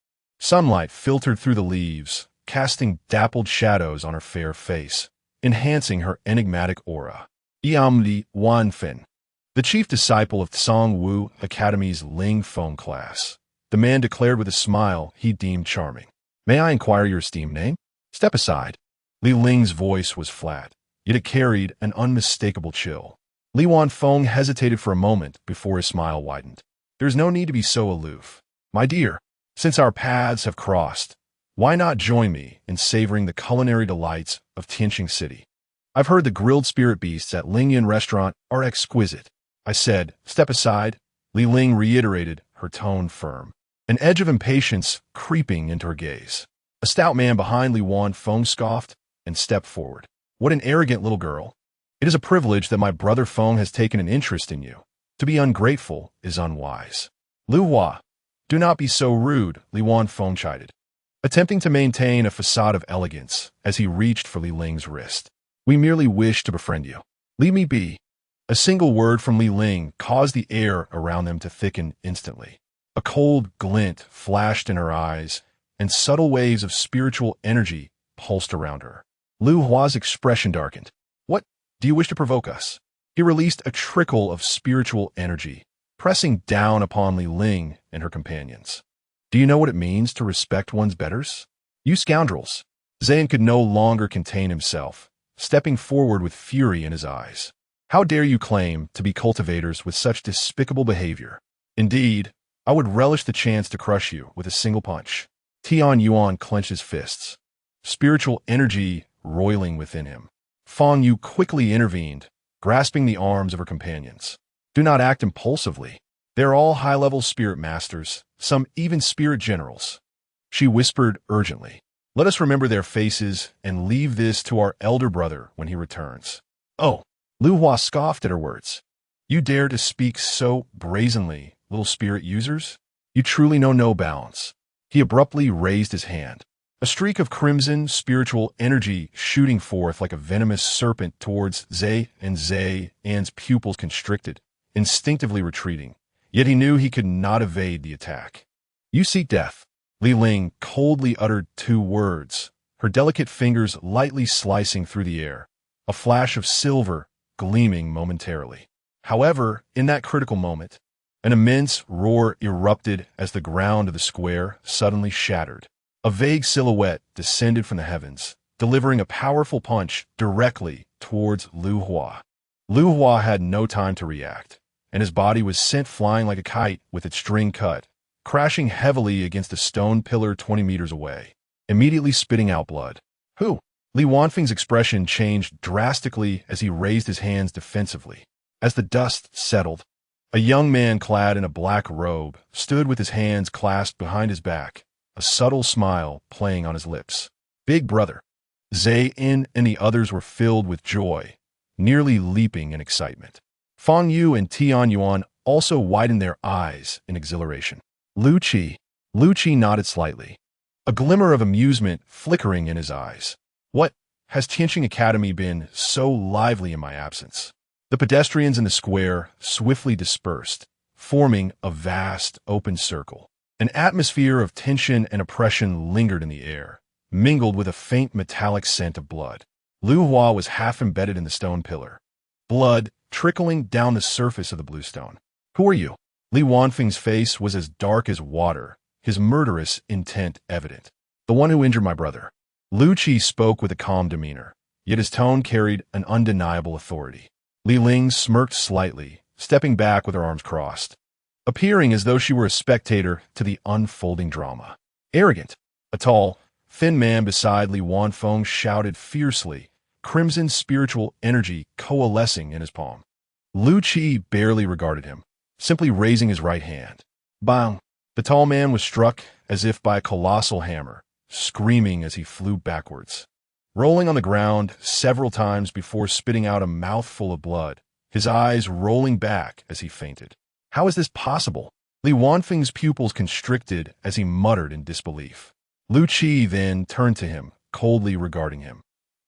Sunlight filtered through the leaves, casting dappled shadows on her fair face, enhancing her enigmatic aura. Li Wanfen, the chief disciple of Tsangwu Academy's Ling Feng class. The man declared with a smile he deemed charming. May I inquire your esteemed name? Step aside. Li Ling's voice was flat, yet it carried an unmistakable chill. Li Wanfeng hesitated for a moment before his smile widened. There's no need to be so aloof. My dear, since our paths have crossed, why not join me in savoring the culinary delights of Qianqian City? I've heard the grilled spirit beasts at Lingyan restaurant are exquisite. I said, step aside. Li Ling reiterated, her tone firm, an edge of impatience creeping into her gaze. A stout man behind Li Wanfeng scoffed and stepped forward. What an arrogant little girl. It is a privilege that my brother Feng has taken an interest in you. To be ungrateful is unwise. Lu Hua, do not be so rude, Li Wanfeng chided, attempting to maintain a facade of elegance as he reached for Li Ling's wrist. We merely wish to befriend you. Leave me be. A single word from Li Ling caused the air around them to thicken instantly. A cold glint flashed in her eyes, and subtle waves of spiritual energy pulsed around her. Lu Hua's expression darkened. What? Do you wish to provoke us? He released a trickle of spiritual energy, pressing down upon Li Ling and her companions. Do you know what it means to respect one's betters? You scoundrels! Zayn could no longer contain himself, stepping forward with fury in his eyes. How dare you claim to be cultivators with such despicable behavior? Indeed, I would relish the chance to crush you with a single punch. Tian Yuan clenched his fists, spiritual energy roiling within him. Fang Yu quickly intervened, grasping the arms of her companions. Do not act impulsively. They are all high-level spirit masters, some even spirit generals. She whispered urgently. Let us remember their faces and leave this to our elder brother when he returns. Oh, Lu Hua scoffed at her words. You dare to speak so brazenly, little spirit users? You truly know no bounds. He abruptly raised his hand, a streak of crimson spiritual energy shooting forth like a venomous serpent towards Zay, and Zay An's pupils constricted, instinctively retreating. Yet he knew he could not evade the attack. You seek death. Li Ling coldly uttered 2 words, her delicate fingers lightly slicing through the air, a flash of silver gleaming momentarily. However, in that critical moment, an immense roar erupted as the ground of the square suddenly shattered. A vague silhouette descended from the heavens, delivering a powerful punch directly towards Lu Hua. Lu Hua had no time to react, and his body was sent flying like a kite with its string cut, crashing heavily against a stone pillar 20 meters away, immediately spitting out blood. Who? Li Wanfeng's expression changed drastically as he raised his hands defensively. As the dust settled, a young man clad in a black robe stood with his hands clasped behind his back, a subtle smile playing on his lips. Big brother. Zay In and the others were filled with joy, nearly leaping in excitement. Fang Yu and Tian Yuan also widened their eyes in exhilaration. Lu Qi nodded slightly, a glimmer of amusement flickering in his eyes. What? Has Qianqian Academy been so lively in my absence? The pedestrians in the square swiftly dispersed, forming a vast open circle. An atmosphere of tension and oppression lingered in the air, mingled with a faint metallic scent of blood. Lu Hua was half embedded in the stone pillar, blood trickling down the surface of the blue stone. "Who are you?" Li Wanfeng's face was as dark as water, his murderous intent evident. "The one who injured my brother." Lu Qi spoke with a calm demeanor, yet his tone carried an undeniable authority. Li Ling smirked slightly, stepping back with her arms crossed, appearing as though she were a spectator to the unfolding drama. "Arrogant!" A tall, thin man beside Li Wanfeng shouted fiercely, crimson spiritual energy coalescing in his palm. Lu Qi barely regarded him, simply raising his right hand. Bang! The tall man was struck as if by a colossal hammer, screaming as he flew backwards, rolling on the ground several times before spitting out a mouthful of blood, his eyes rolling back as he fainted. "How is this possible?" Li Wanfeng's pupils constricted as he muttered in disbelief. Lu Qi then turned to him, coldly regarding him.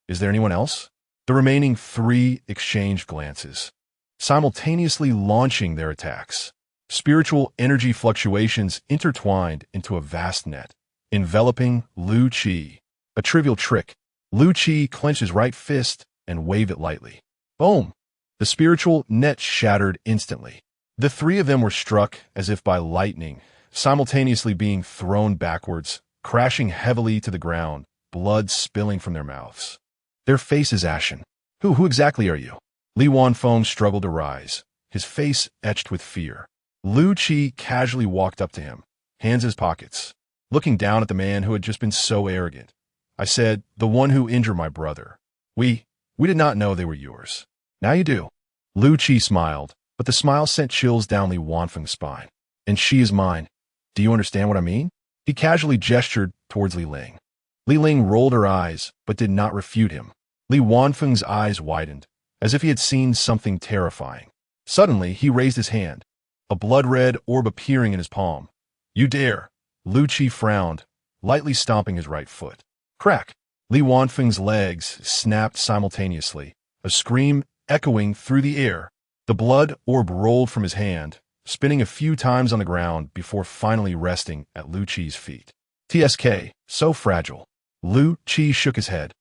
"Is there anyone else?" The remaining three exchanged glances, simultaneously launching their attacks. Spiritual energy fluctuations intertwined into a vast net, enveloping Lu Qi. A trivial trick. Lu Qi clenched his right fist and waved it lightly. Boom! The spiritual net shattered instantly. The three of them were struck as if by lightning, simultaneously being thrown backwards, crashing heavily to the ground, blood spilling from their mouths. Their faces ashen. Who exactly are you?" Li Wanfeng struggled to rise, his face etched with fear. Lu Qi casually walked up to him, hands in his pockets, looking down at the man who had just been so arrogant. "I said, the one who injured my brother. We did not know they were yours. Now you do." Lu Qi smiled, but the smile sent chills down Li Wanfeng's spine. "And she is mine. Do you understand what I mean?" He casually gestured towards Li Ling. Li Ling rolled her eyes, but did not refute him. Li Wanfeng's eyes widened, as if he had seen something terrifying. Suddenly, he raised his hand, a blood-red orb appearing in his palm. "You dare!" Lu Qi frowned, lightly stomping his right foot. Crack! Li Wanfeng's legs snapped simultaneously, a scream echoing through the air. The blood orb rolled from his hand, spinning a few times on the ground before finally resting at Lu Qi's feet. "TSK, so fragile." Lu Qi shook his head,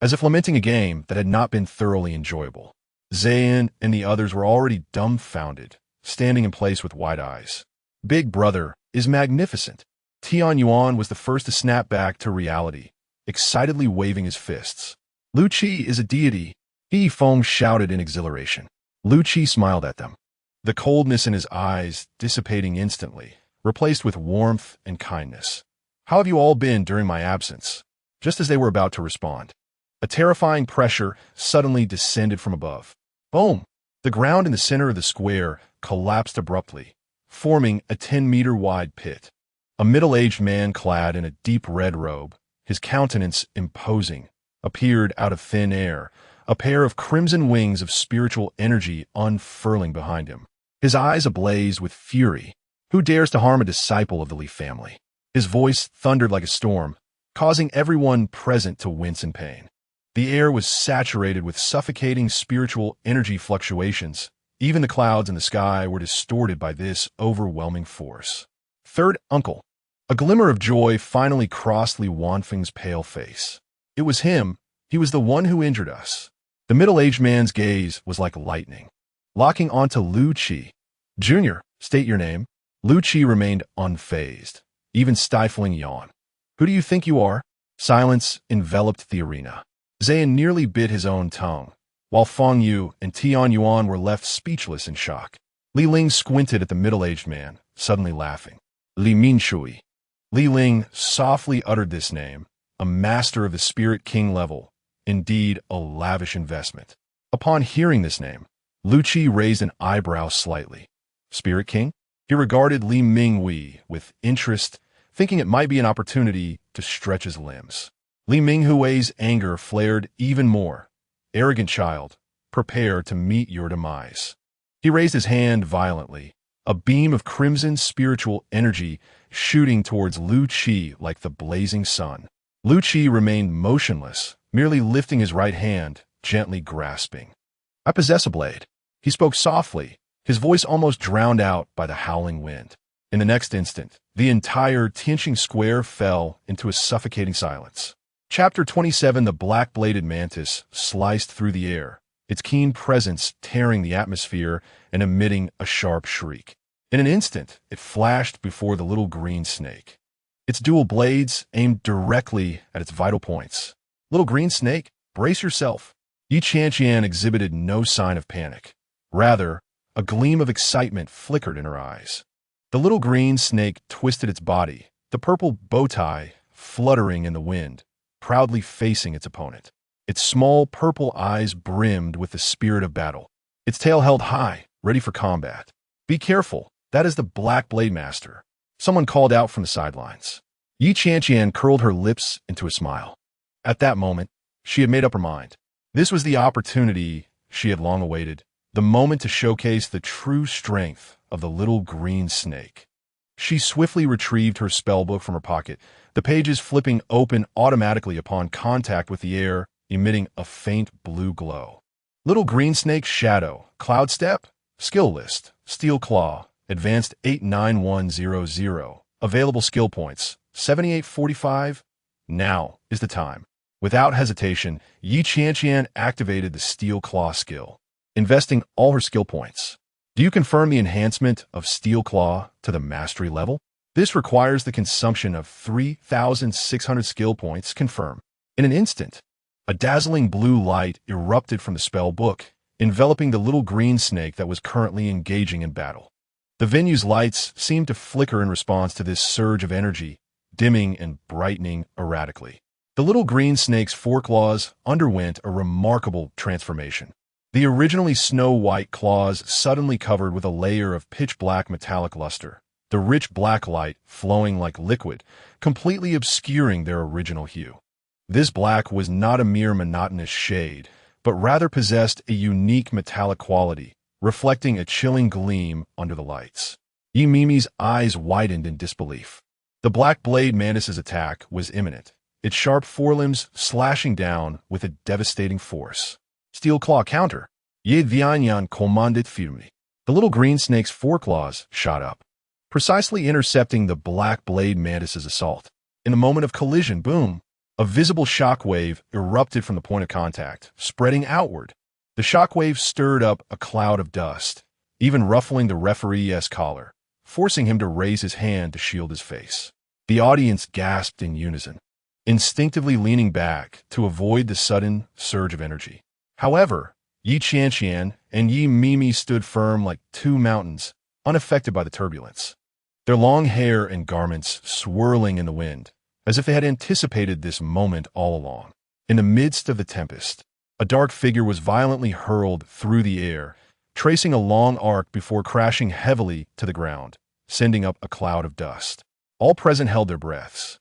as if lamenting a game that had not been thoroughly enjoyable. Zayan and the others were already dumbfounded, standing in place with wide eyes. Big Brother is magnificent. Qianqian was the first to snap back to reality, excitedly waving his fists. "Lu Qi is a deity," Yi Feng shouted in exhilaration. Lu Qi smiled at them, the coldness in his eyes dissipating instantly, replaced with warmth and kindness. "How have you all been during my absence?" Just as they were about to respond, a terrifying pressure suddenly descended from above. Boom! The ground in the center of the square collapsed abruptly, forming a 10-meter-wide pit. A middle-aged man clad in a deep red robe, his countenance imposing, appeared out of thin air, a pair of crimson wings of spiritual energy unfurling behind him. His eyes ablaze with fury. "Who dares to harm a disciple of the Li family?" His voice thundered like a storm, causing everyone present to wince in pain. The air was saturated with suffocating spiritual energy fluctuations. Even the clouds in the sky were distorted by this overwhelming force. "Third uncle." A glimmer of joy finally crossed Li Wanfeng's pale face. It was him. He was the one who injured us. The middle-aged man's gaze was like lightning, locking onto Lu Qi. "Junior, state your name." Lu Qi remained unfazed, even stifling a yawn. "Who do you think you are?" Silence enveloped the arena. Zayan nearly bit his own tongue, while Feng Yu and Tianyuan were left speechless in shock. Li Ling squinted at the middle-aged man, suddenly laughing. "Li Minshui." Li Ling softly uttered this name, a master of the Spirit King level, indeed a lavish investment. Upon hearing this name, Lu Qi raised an eyebrow slightly. Spirit King? He regarded Li Minghui with interest, thinking it might be an opportunity to stretch his limbs. Li Minghui's anger flared even more. "Arrogant child, prepare to meet your demise." He raised his hand violently, a beam of crimson spiritual energy shooting towards Lu Qi like the blazing sun. Lu Qi remained motionless, merely lifting his right hand, gently grasping. "I possess a blade." He spoke softly, his voice almost drowned out by the howling wind. In the next instant, the entire Qianqian square fell into a suffocating silence. Chapter 27. The black-bladed mantis sliced through the air, its keen presence tearing the atmosphere and emitting a sharp shriek. In an instant, it flashed before the little green snake. Its dual blades aimed directly at its vital points. Little green snake, brace yourself. Qianqian exhibited no sign of panic. Rather, a gleam of excitement flickered in her eyes. The little green snake twisted its body, the purple bow tie fluttering in the wind, proudly facing its opponent. Its small purple eyes brimmed with the spirit of battle. Its tail held high, ready for combat. Be careful, that is the Black Blade Master. Someone called out from the sidelines. Qianqian curled her lips into a smile. At that moment, she had made up her mind. This was the opportunity she had long awaited, the moment to showcase the true strength of the little green snake. She swiftly retrieved her spellbook from her pocket, the pages flipping open automatically upon contact with the air, emitting a faint blue glow. Little green snake's shadow, cloud step, skill list, steel claw, advanced 89100, available skill points, 7845. Now is the time. Without hesitation, Qianqian activated the Steel Claw skill, investing all her skill points. Do you confirm the enhancement of Steel Claw to the mastery level? This requires the consumption of 3,600 skill points. Confirm. In an instant, a dazzling blue light erupted from the spell book, enveloping the little green snake that was currently engaging in battle. The venue's lights seemed to flicker in response to this surge of energy, dimming and brightening erratically. The little green snake's foreclaws underwent a remarkable transformation. The originally snow-white claws suddenly covered with a layer of pitch-black metallic luster, the rich black light flowing like liquid, completely obscuring their original hue. This black was not a mere monotonous shade, but rather possessed a unique metallic quality, reflecting a chilling gleam under the lights. Mimi's eyes widened in disbelief. The Black Blade Mantis's attack was imminent, its sharp forelimbs slashing down with a devastating force. Steel Claw counter. Qianqian commanded firmly. The little green snake's foreclaws shot up, precisely intercepting the Black Blade Mantis's assault. In the moment of collision, boom! A visible shockwave erupted from the point of contact, spreading outward. The shockwave stirred up a cloud of dust, even ruffling the referee's collar, forcing him to raise his hand to shield his face. The audience gasped in unison, instinctively leaning back to avoid the sudden surge of energy. However, Qianqian and Mimi stood firm like two mountains, unaffected by the turbulence. Their long hair and garments swirling in the wind, as if they had anticipated this moment all along. In the midst of the tempest, a dark figure was violently hurled through the air, tracing a long arc before crashing heavily to the ground, sending up a cloud of dust. All present held their breaths,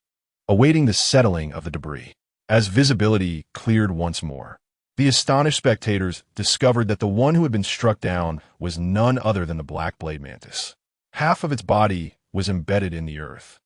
awaiting the settling of the debris. As visibility cleared once more, the astonished spectators discovered that the one who had been struck down was none other than the Black Blade Mantis. Half of its body was embedded in the earth.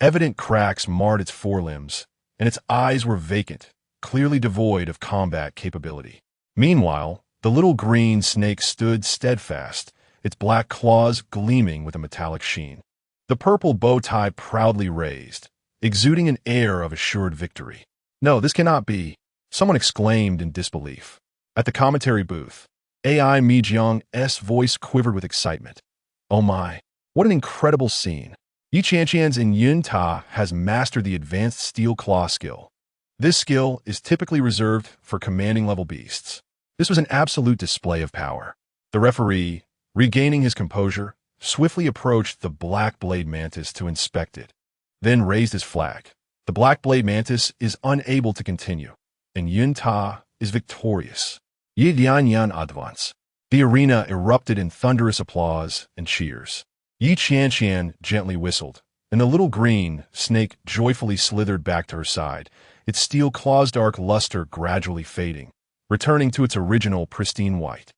Evident cracks marred its forelimbs, and its eyes were vacant, clearly devoid of combat capability. Meanwhile, the little green snake stood steadfast, its black claws gleaming with a metallic sheen. The purple bow tie proudly raised, exuding an air of assured victory. No, this cannot be, someone exclaimed in disbelief. At the commentary booth, AI Mi Jiang's voice quivered with excitement. Oh my, what an incredible scene. Qianqian's Yunta has mastered the advanced Steel Claw skill. This skill is typically reserved for commanding level beasts. This was an absolute display of power. The referee, regaining his composure, swiftly approached the Black Blade Mantis to inspect it, then raised his flag. The Black Blade Mantis is unable to continue, and Yunta is victorious. Qianqian advance. The arena erupted in thunderous applause and cheers. Qianqian gently whistled, and the little green snake joyfully slithered back to her side, its steel claw's dark luster gradually fading, returning to its original pristine white.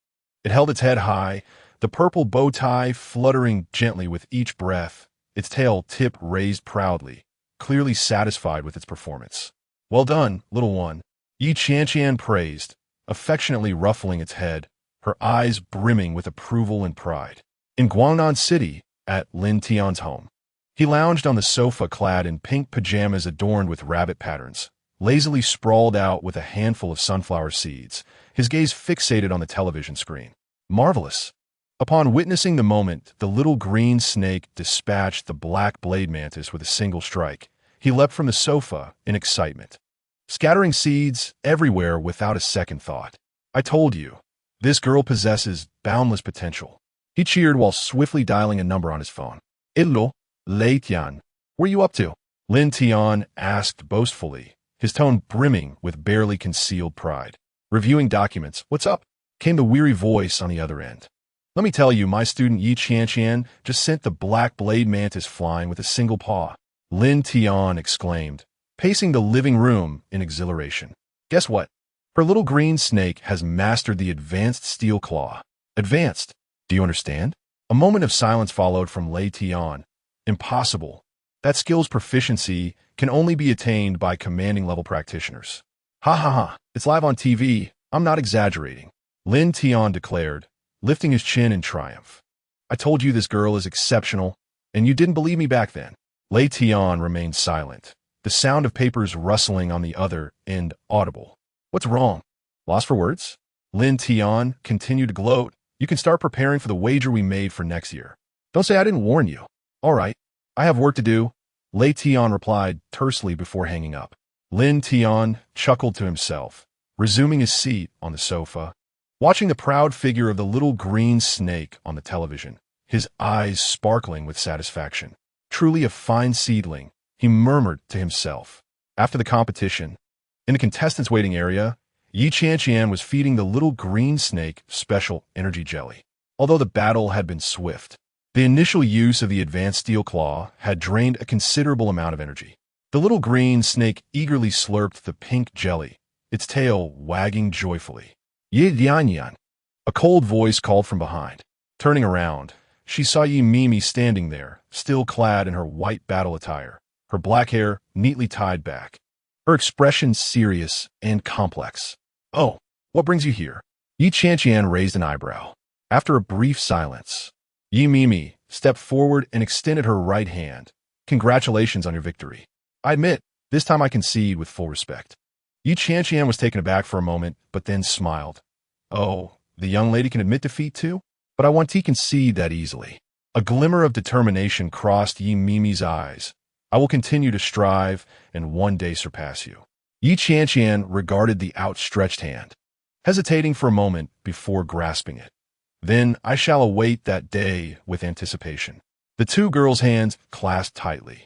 It held its head high, the purple bow tie fluttering gently with each breath, its tail tip raised proudly, clearly satisfied with its performance. Well done, little one, Qianqian praised, affectionately ruffling its head, her eyes brimming with approval and pride. In Guangnan City, at Lin Tian's home, he lounged on the sofa clad in pink pajamas adorned with rabbit patterns, lazily sprawled out with a handful of sunflower seeds, his gaze fixated on the television screen. Marvelous. Upon witnessing the moment, the little green snake dispatched the black blade mantis with a single strike. He leapt from the sofa in excitement, scattering seeds everywhere without a second thought. I told you, this girl possesses boundless potential. He cheered while swiftly dialing a number on his phone. Hello, Lei Tian. What are you up to? Lin Tian asked boastfully, his tone brimming with barely concealed pride. Reviewing documents. What's up? Came the weary voice on the other end. Let me tell you, my student Qianqian just sent the black blade mantis flying with a single paw. Lin Tian exclaimed, pacing the living room in exhilaration. Guess what? Her little green snake has mastered the advanced steel claw. Advanced? Do you understand? A moment of silence followed from Lei Tian. Impossible. That skill's proficiency can only be attained by commanding-level practitioners. Ha ha ha, it's live on TV. I'm not exaggerating. Lin Tian declared, lifting his chin in triumph. I told you this girl is exceptional, and you didn't believe me back then. Lei Tian remained silent, the sound of papers rustling on the other end audible. What's wrong? Lost for words? Lin Tian continued to gloat. You can start preparing for the wager we made for next year. Don't say I didn't warn you. All right, I have work to do, Lei Tian replied tersely before hanging up. Lin Tian chuckled to himself, resuming his seat on the sofa, watching the proud figure of the little green snake on the television, his eyes sparkling with satisfaction. Truly a fine seedling, he murmured to himself. After the competition, in the contestants' waiting area, Qianqian was feeding the little green snake special energy jelly. Although the battle had been swift, the initial use of the advanced steel claw had drained a considerable amount of energy. The little green snake eagerly slurped the pink jelly, its tail wagging joyfully. Qianqian, a cold voice called from behind. Turning around, she saw Yi Mimi standing there, still clad in her white battle attire, her black hair neatly tied back, her expression serious and complex. Oh, what brings you here? Qianqian raised an eyebrow. After a brief silence, Yi Mimi stepped forward and extended her right hand. Congratulations on your victory. I admit, this time I concede with full respect. Qianqian was taken aback for a moment, but then smiled. Oh, the young lady can admit defeat too? But I want to concede that easily. A glimmer of determination crossed Yi Mimi's eyes. I will continue to strive and one day surpass you. Qianqian regarded the outstretched hand, hesitating for a moment before grasping it. Then I shall await that day with anticipation. The two girls' hands clasped tightly,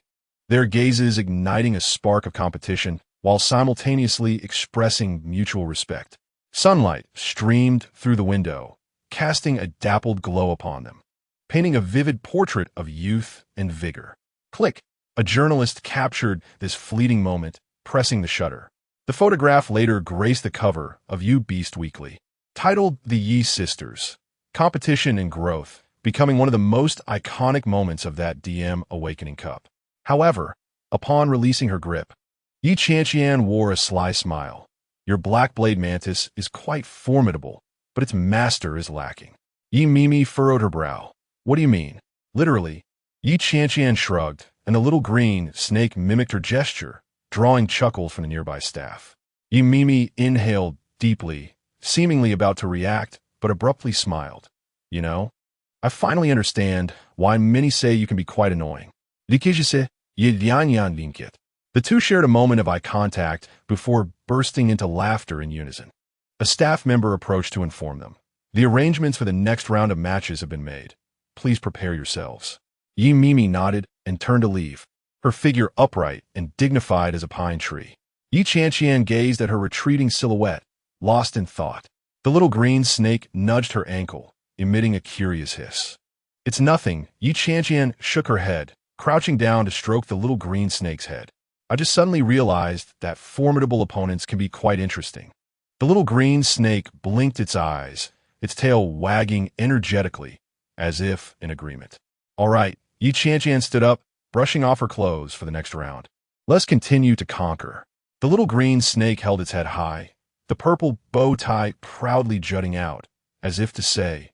their gazes igniting a spark of competition while simultaneously expressing mutual respect. Sunlight streamed through the window, casting a dappled glow upon them, painting a vivid portrait of youth and vigor. Click! A journalist captured this fleeting moment, pressing the shutter. The photograph later graced the cover of You Beast Weekly, titled The Yi Sisters, Competition and Growth, becoming one of the most iconic moments of that DM Awakening Cup. However, upon releasing her grip, Qianqian wore a sly smile. Your black blade mantis is quite formidable, but its master is lacking. Yi Mimi furrowed her brow. What do you mean? Literally, Qianqian shrugged, and the little green snake mimicked her gesture, drawing chuckles from the nearby staff. Yi Mimi inhaled deeply, seemingly about to react, but abruptly smiled. You know, I finally understand why many say you can be quite annoying. The two shared a moment of eye contact before bursting into laughter in unison. A staff member approached to inform them. The arrangements for the next round of matches have been made. Please prepare yourselves. Yi Mimi nodded and turned to leave, her figure upright and dignified as a pine tree. Qianqian gazed at her retreating silhouette, lost in thought. The little green snake nudged her ankle, emitting a curious hiss. It's nothing. Qianqian shook her head, crouching down to stroke the little green snake's head. I just suddenly realized that formidable opponents can be quite interesting. The little green snake blinked its eyes, its tail wagging energetically, as if in agreement. All right, Qianqian stood up, brushing off her clothes for the next round. Let's continue to conquer. The little green snake held its head high, the purple bow tie proudly jutting out, as if to say,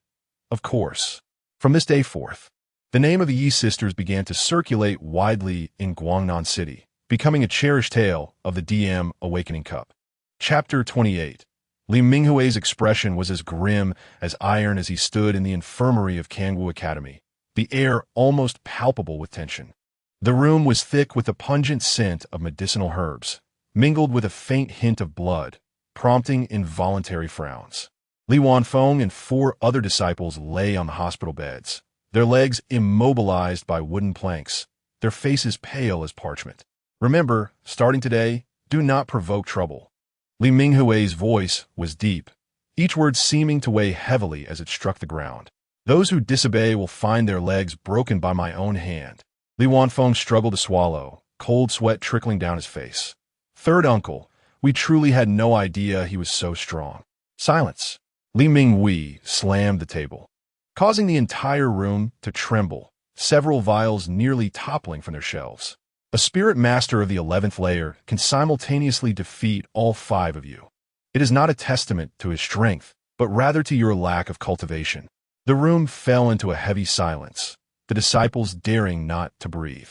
of course. From this day forth, the name of the Yi sisters began to circulate widely in Guangnan City, becoming a cherished tale of the DM Awakening Cup. Chapter 28. Li Minghui's expression was as grim as iron as he stood in the infirmary of Qianqian Academy, the air almost palpable with tension. The room was thick with the pungent scent of medicinal herbs, mingled with a faint hint of blood, prompting involuntary frowns. Li Wanfeng and 4 other disciples lay on the hospital beds, their legs immobilized by wooden planks, their faces pale as parchment. Remember, starting today, do not provoke trouble. Li Minghui's voice was deep, each word seeming to weigh heavily as it struck the ground. Those who disobey will find their legs broken by my own hand. Li Wanfeng struggled to swallow, cold sweat trickling down his face. Third uncle, we truly had no idea he was so strong. Silence. Li Minghui slammed the table, causing the entire room to tremble, several vials nearly toppling from their shelves. A spirit master of the 11th layer can simultaneously defeat all 5 of you. It is not a testament to his strength, but rather to your lack of cultivation. The room fell into a heavy silence, the disciples daring not to breathe.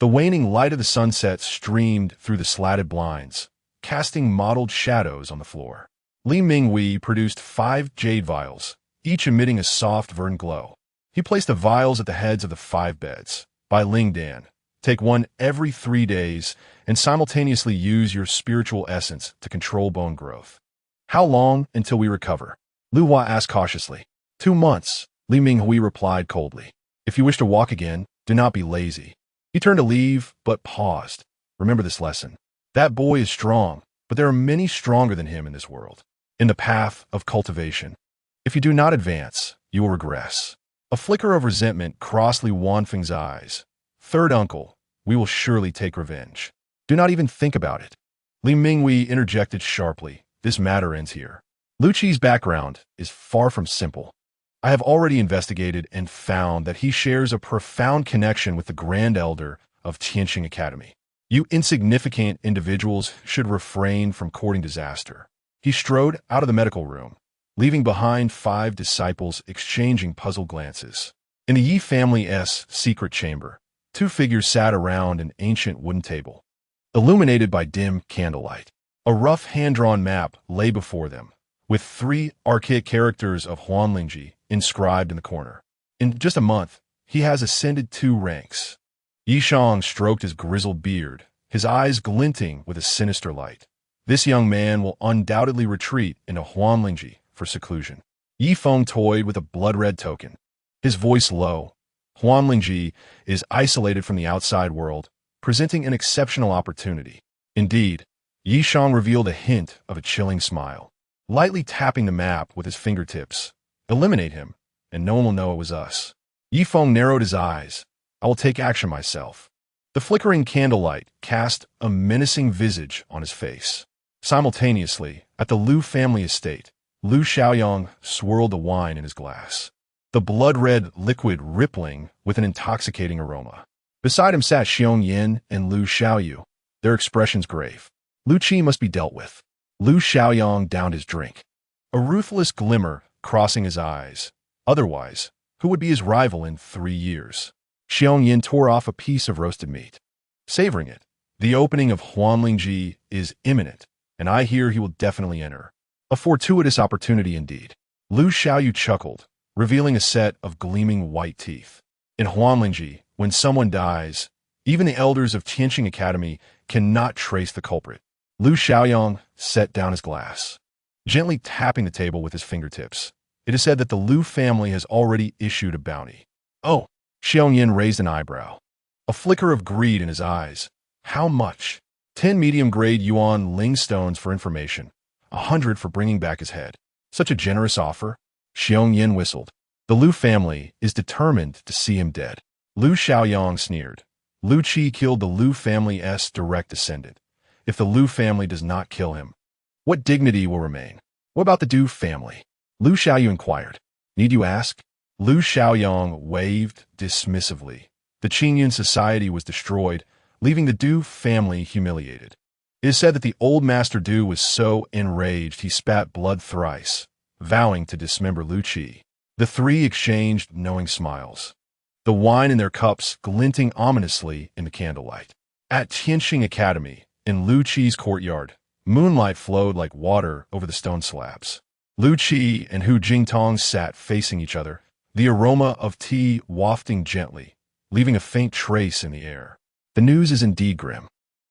The waning light of the sunset streamed through the slatted blinds, casting mottled shadows on the floor. Li Minghui produced 5 jade vials, each emitting a soft verdant glow. He placed the vials at the heads of the 5 beds. By Ling Dan, take one every 3 days and simultaneously use your spiritual essence to control bone growth. How long until we recover? Lu Hua asked cautiously. 2 months, Li Minghui replied coldly. If you wish to walk again, do not be lazy. He turned to leave, but paused. Remember this lesson. That boy is strong, but there are many stronger than him in this world. In the path of cultivation. If you do not advance, you will regress. A flicker of resentment crossed Li Wanfeng's eyes. Third uncle, we will surely take revenge. Do not even think about it. Li Minghui interjected sharply. This matter ends here. Lu Qi's background is far from simple. I have already investigated and found that he shares a profound connection with the Grand Elder of Qianqian Academy. You insignificant individuals should refrain from courting disaster. He strode out of the medical room, leaving behind 5 disciples exchanging puzzled glances. In the Yi family's secret chamber, 2 figures sat around an ancient wooden table, illuminated by dim candlelight. A rough hand-drawn map lay before them, with 3 archaic characters of Huanlingji inscribed in the corner. In just a month, he has ascended 2 ranks. Yi Shang stroked his grizzled beard, his eyes glinting with a sinister light. This young man will undoubtedly retreat into Huanlingji for seclusion. Yi Feng toyed with a blood-red token, his voice low. Huanlingji is isolated from the outside world, presenting an exceptional opportunity. Indeed, Yi Shang revealed a hint of a chilling smile, lightly tapping the map with his fingertips. Eliminate him, and no one will know it was us. Yi Feng narrowed his eyes. I will take action myself. The flickering candlelight cast a menacing visage on his face. Simultaneously, at the Lu family estate, Lu Xiaoyang swirled the wine in his glass, the blood-red liquid rippling with an intoxicating aroma. Beside him sat Qianqian and Lu Xiaoyu, their expressions grave. Lu Qi must be dealt with. Lu Xiaoyang downed his drink, a ruthless glimmer crossing his eyes. Otherwise, who would be his rival in 3 years? Qianqian tore off a piece of roasted meat, savoring it. The opening of Huanlingji is imminent, and I hear he will definitely enter. A fortuitous opportunity indeed. Lu Xiaoyu chuckled, revealing a set of gleaming white teeth. In Huanlingji, when someone dies, even the elders of Qianqian Academy cannot trace the culprit. Lu Xiaoyang set down his glass, gently tapping the table with his fingertips. It is said that the Lu family has already issued a bounty. Oh, Qianqian raised an eyebrow, a flicker of greed in his eyes. How much? 10 medium-grade yuan ling stones for information, 100 for bringing back his head. Such a generous offer? Qianqian whistled. The Lu family is determined to see him dead. Lu Xiaoyang sneered. Lu Qi killed the Lu family's direct descendant. If the Lu family does not kill him, what dignity will remain? What about the Du family? Lu Xiaoyu inquired. Need you ask? Lu Xiaoyang waved dismissively. The Qianqian society was destroyed, leaving the Du family humiliated. It is said that the old Master Du was so enraged he spat blood thrice, vowing to dismember Lu Qi. The 3 exchanged knowing smiles, the wine in their cups glinting ominously in the candlelight. At Qianqian Academy, in Lu Qi's courtyard, moonlight flowed like water over the stone slabs. Lu Qi and Hu Jingtong sat facing each other, the aroma of tea wafting gently, leaving a faint trace in the air. The news is indeed grim.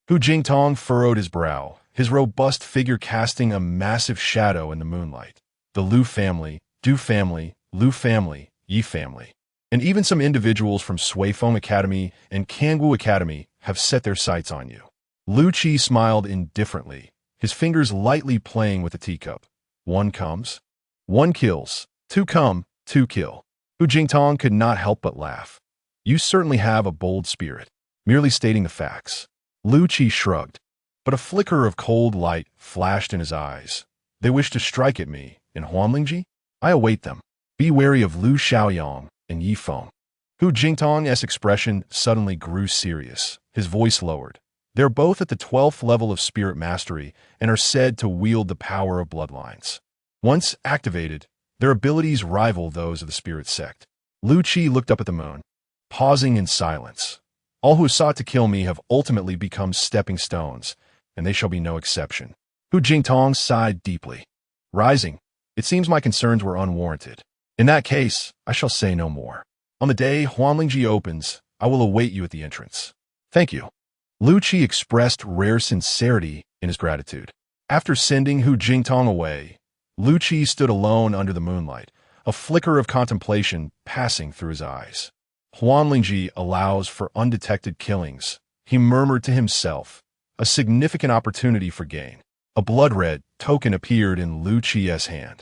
Hu Jingtong furrowed his brow, his robust figure casting a massive shadow in the moonlight. The Lu family, Du family, Lu family, Yi family, and even some individuals from Suifeng Academy and Kangwu Academy have set their sights on you. Lu Qi smiled indifferently, his fingers lightly playing with the teacup. One comes, one kills. Two come, two kill. Hu Jingtong could not help but laugh. You certainly have a bold spirit, merely stating the facts. Lu Qi shrugged, but a flicker of cold light flashed in his eyes. They wish to strike at me, in Huanlingji? I await them. Be wary of Lu Xiaoyang and Yi Feng. Hu Jingtong's expression suddenly grew serious, his voice lowered. They're both at the 12th level of spirit mastery and are said to wield the power of bloodlines. Once activated, their abilities rival those of the spirit sect. Lu Qi looked up at the moon, pausing in silence. All who sought to kill me have ultimately become stepping stones, and they shall be no exception. Hu Jingtong sighed deeply. Rising, it seems my concerns were unwarranted. In that case, I shall say no more. On the day Huanlingji opens, I will await you at the entrance. Thank you. Lu Qi expressed rare sincerity in his gratitude. After sending Hu Jingtong away, Lu Qi stood alone under the moonlight, a flicker of contemplation passing through his eyes. Huanlingji allows for undetected killings, he murmured to himself, a significant opportunity for gain. A blood-red token appeared in Lu Qi's hand.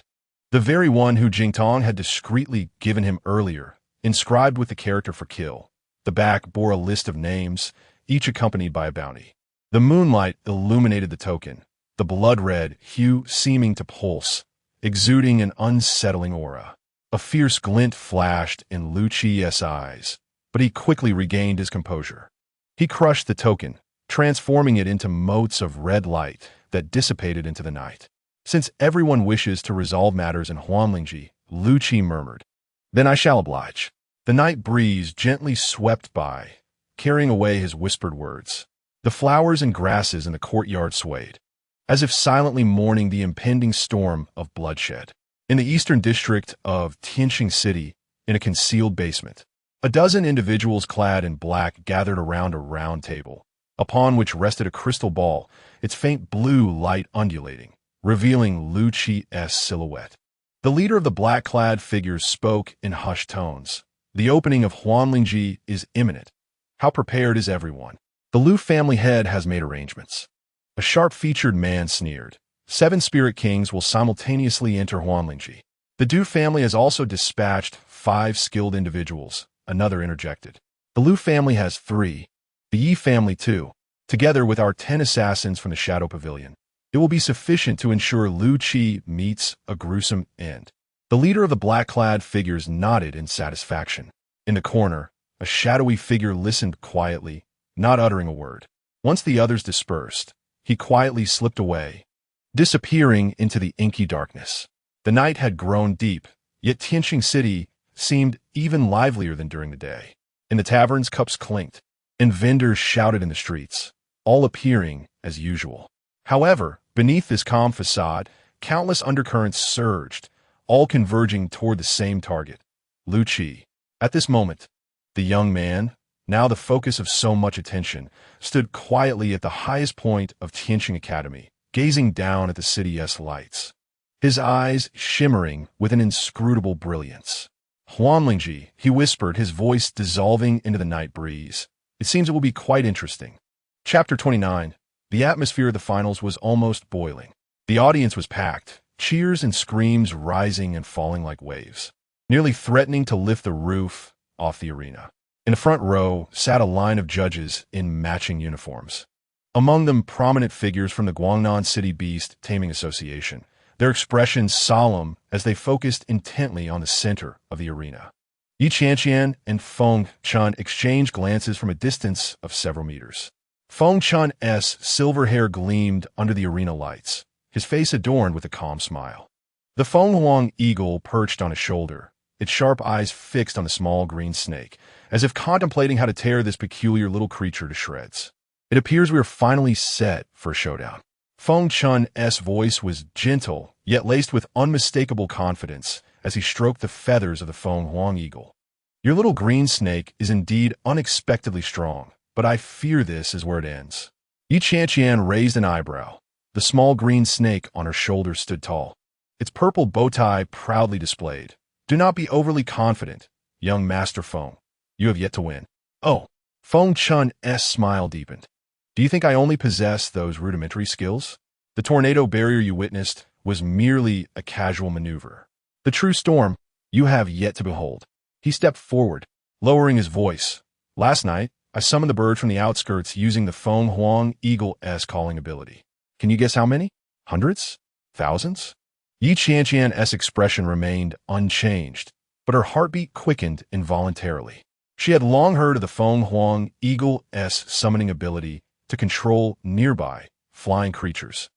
The very one Hu Jingtong had discreetly given him earlier, inscribed with the character for kill. The back bore a list of names, each accompanied by a bounty. The moonlight illuminated the token, the blood-red hue seeming to pulse, exuding an unsettling aura. A fierce glint flashed in Lu Qi's eyes, but he quickly regained his composure. He crushed the token, transforming it into motes of red light that dissipated into the night. Since everyone wishes to resolve matters in Huanlingji, Lu Qi murmured, then I shall oblige. The night breeze gently swept by, carrying away his whispered words. The flowers and grasses in the courtyard swayed, as if silently mourning the impending storm of bloodshed. In the eastern district of Qianqian City, in a concealed basement, a dozen individuals clad in black gathered around a round table, upon which rested a crystal ball, its faint blue light undulating, revealing Lu Qi's silhouette. The leader of the black-clad figures spoke in hushed tones. The opening of Huanlingji is imminent. How prepared is everyone? The Lu family head has made arrangements. A sharp-featured man sneered. 7 spirit kings will simultaneously enter Huanlingji. The Du family has also dispatched 5 skilled individuals, another interjected. The Lu family has 3, the Yi family 2, together with our 10 assassins from the Shadow Pavilion. It will be sufficient to ensure Lu Qi meets a gruesome end. The leader of the black-clad figures nodded in satisfaction. In the corner, a shadowy figure listened quietly, not uttering a word. Once the others dispersed, he quietly slipped away, disappearing into the inky darkness. The night had grown deep, yet Qianqian City seemed even livelier than during the day. In the taverns, cups clinked, and vendors shouted in the streets, all appearing as usual. However, beneath this calm facade, countless undercurrents surged, all converging toward the same target, Lu Qi. At this moment, the young man, now the focus of so much attention, stood quietly at the highest point of Qianqian Academy, gazing down at the city's lights, his eyes shimmering with an inscrutable brilliance. Huanlingji, he whispered, his voice dissolving into the night breeze. It seems it will be quite interesting. Chapter 29. The atmosphere of the finals was almost boiling. The audience was packed, cheers and screams rising and falling like waves, nearly threatening to lift the roof off the arena. In the front row sat a line of judges in matching uniforms. Among them, prominent figures from the Guangnan City Beast Taming Association, their expressions solemn as they focused intently on the center of the arena. Qianqian and Feng Chun exchanged glances from a distance of several meters. Feng Chun's silver hair gleamed under the arena lights, his face adorned with a calm smile. The Feng Huang eagle perched on his shoulder, its sharp eyes fixed on the small green snake, as if contemplating how to tear this peculiar little creature to shreds. It appears we are finally set for a showdown. Feng Chun's voice was gentle, yet laced with unmistakable confidence as he stroked the feathers of the Feng Huang eagle. Your little green snake is indeed unexpectedly strong, but I fear this is where it ends. Qianqian raised an eyebrow. The small green snake on her shoulder stood tall, its purple bow tie proudly displayed. Do not be overly confident, young Master Feng. You have yet to win. Oh, Feng Chun's smile deepened. Do you think I only possess those rudimentary skills? The tornado barrier you witnessed was merely a casual maneuver. The true storm you have yet to behold. He stepped forward, lowering his voice. Last night, I summoned the bird from the outskirts using the Feng Huang eagle's calling ability. Can you guess how many? Hundreds? Thousands? Qianqian's expression remained unchanged, but her heartbeat quickened involuntarily. She had long heard of the Feng Huang eagle's summoning ability to control nearby, flying creatures,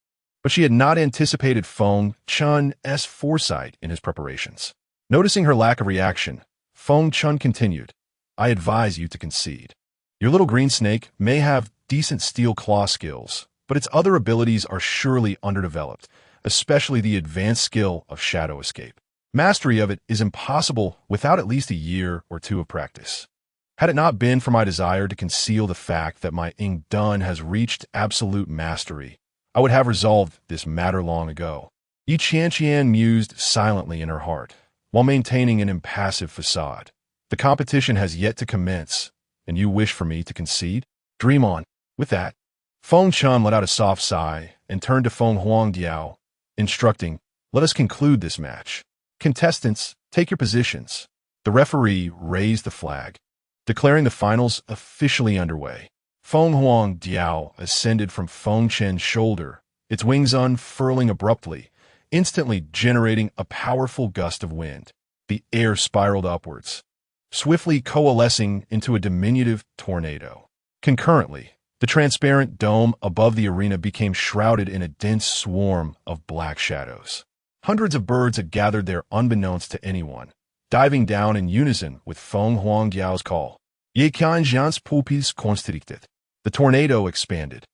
but she had not anticipated Feng Chun's foresight in his preparations. Noticing her lack of reaction, Feng Chun continued, I advise you to concede. Your little green snake may have decent steel claw skills, but its other abilities are surely underdeveloped, especially the advanced skill of shadow escape. Mastery of it is impossible without at least a year or two of practice. Had it not been for my desire to conceal the fact that my Ing Dun has reached absolute mastery, I would have resolved this matter long ago. Qianqian mused silently in her heart, while maintaining an impassive facade. The competition has yet to commence, and you wish for me to concede? Dream on. With that, Feng Chun let out a soft sigh and turned to Feng Huang Diao, instructing, let us conclude this match. Contestants, take your positions. The referee raised the flag, declaring the finals officially underway. Feng Huang Diao ascended from Feng Chen's shoulder, its wings unfurling abruptly, instantly generating a powerful gust of wind. The air spiraled upwards, swiftly coalescing into a diminutive tornado. Concurrently, the transparent dome above the arena became shrouded in a dense swarm of black shadows. Hundreds of birds had gathered there unbeknownst to anyone, diving down in unison with Feng Huang Diao's call. Qianqian's pupils constricted. The tornado expanded,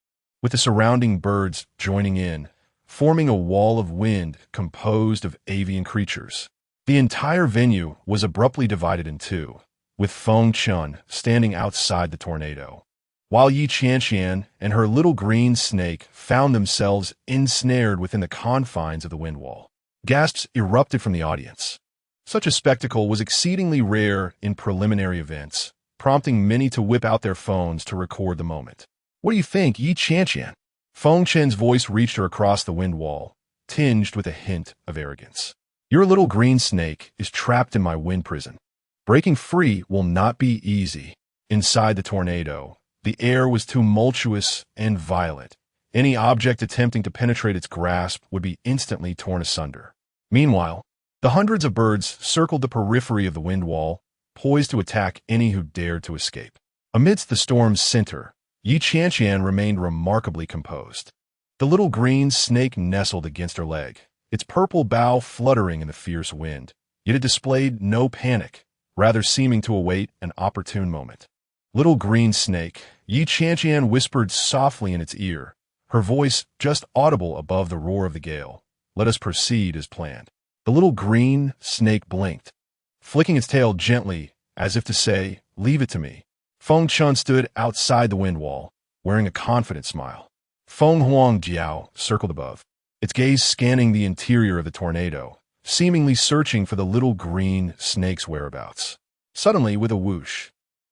with the surrounding birds joining in, forming a wall of wind composed of avian creatures. The entire venue was abruptly divided in two, with Feng Chun standing outside the tornado, while Qianqian and her little green snake found themselves ensnared within the confines of the wind wall. Gasps erupted from the audience. Such a spectacle was exceedingly rare in preliminary events, prompting many to whip out their phones to record the moment. What do you think, Qianqian? Feng Chen's voice reached her across the wind wall, tinged with a hint of arrogance. Your little green snake is trapped in my wind prison. Breaking free will not be easy. Inside the tornado, the air was tumultuous and violent. Any object attempting to penetrate its grasp would be instantly torn asunder. Meanwhile, the hundreds of birds circled the periphery of the wind wall, poised to attack any who dared to escape. Amidst the storm's center, Qianqian remained remarkably composed. The little green snake nestled against her leg, its purple bow fluttering in the fierce wind, yet it displayed no panic, rather seeming to await an opportune moment. Little green snake, Qianqian whispered softly in its ear, her voice just audible above the roar of the gale. Let us proceed as planned. The little green snake blinked, flicking its tail gently as if to say, leave it to me. Feng Chun stood outside the wind wall, wearing a confident smile. Feng Huang Diao circled above, its gaze scanning the interior of the tornado, seemingly searching for the little green snake's whereabouts. Suddenly, with a whoosh,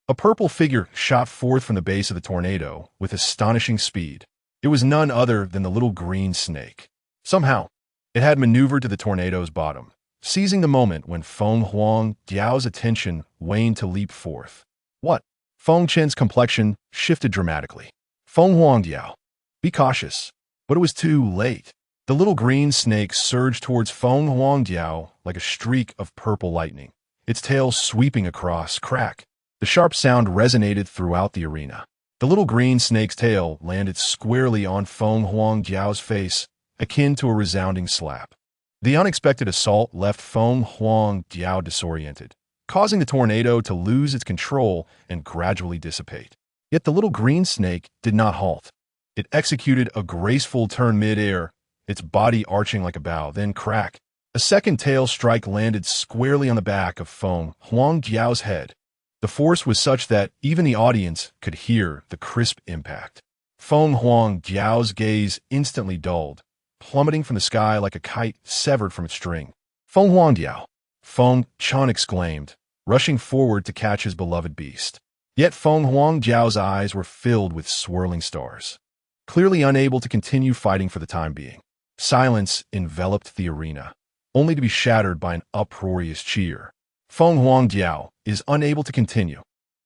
a purple figure shot forth from the base of the tornado with astonishing speed. It was none other than the little green snake. Somehow, it had maneuvered to the tornado's bottom, seizing the moment when Feng Huang Diao's attention waned to leap forth. What? Feng Chen's complexion shifted dramatically. Feng Huang Diao, be cautious. But it was too late. The little green snake surged towards Feng Huang Diao like a streak of purple lightning, its tail sweeping across. Crack. The sharp sound resonated throughout the arena. The little green snake's tail landed squarely on Feng Huang Diao's face, akin to a resounding slap. The unexpected assault left Feng Huang Diao disoriented, causing the tornado to lose its control and gradually dissipate. Yet the little green snake did not halt. It executed a graceful turn mid-air, its body arching like a bow, then crack. A second tail strike landed squarely on the back of Feng Huangjiao's head. The force was such that even the audience could hear the crisp impact. Feng Huangjiao's gaze instantly dulled, plummeting from the sky like a kite severed from its string. Feng Huangjiao! Feng Chun exclaimed, rushing forward to catch his beloved beast. Yet Feng Huangjiao's eyes were filled with swirling stars. Clearly unable to continue fighting for the time being, silence enveloped the arena, only to be shattered by an uproarious cheer. Feng Huangjiao is unable to continue.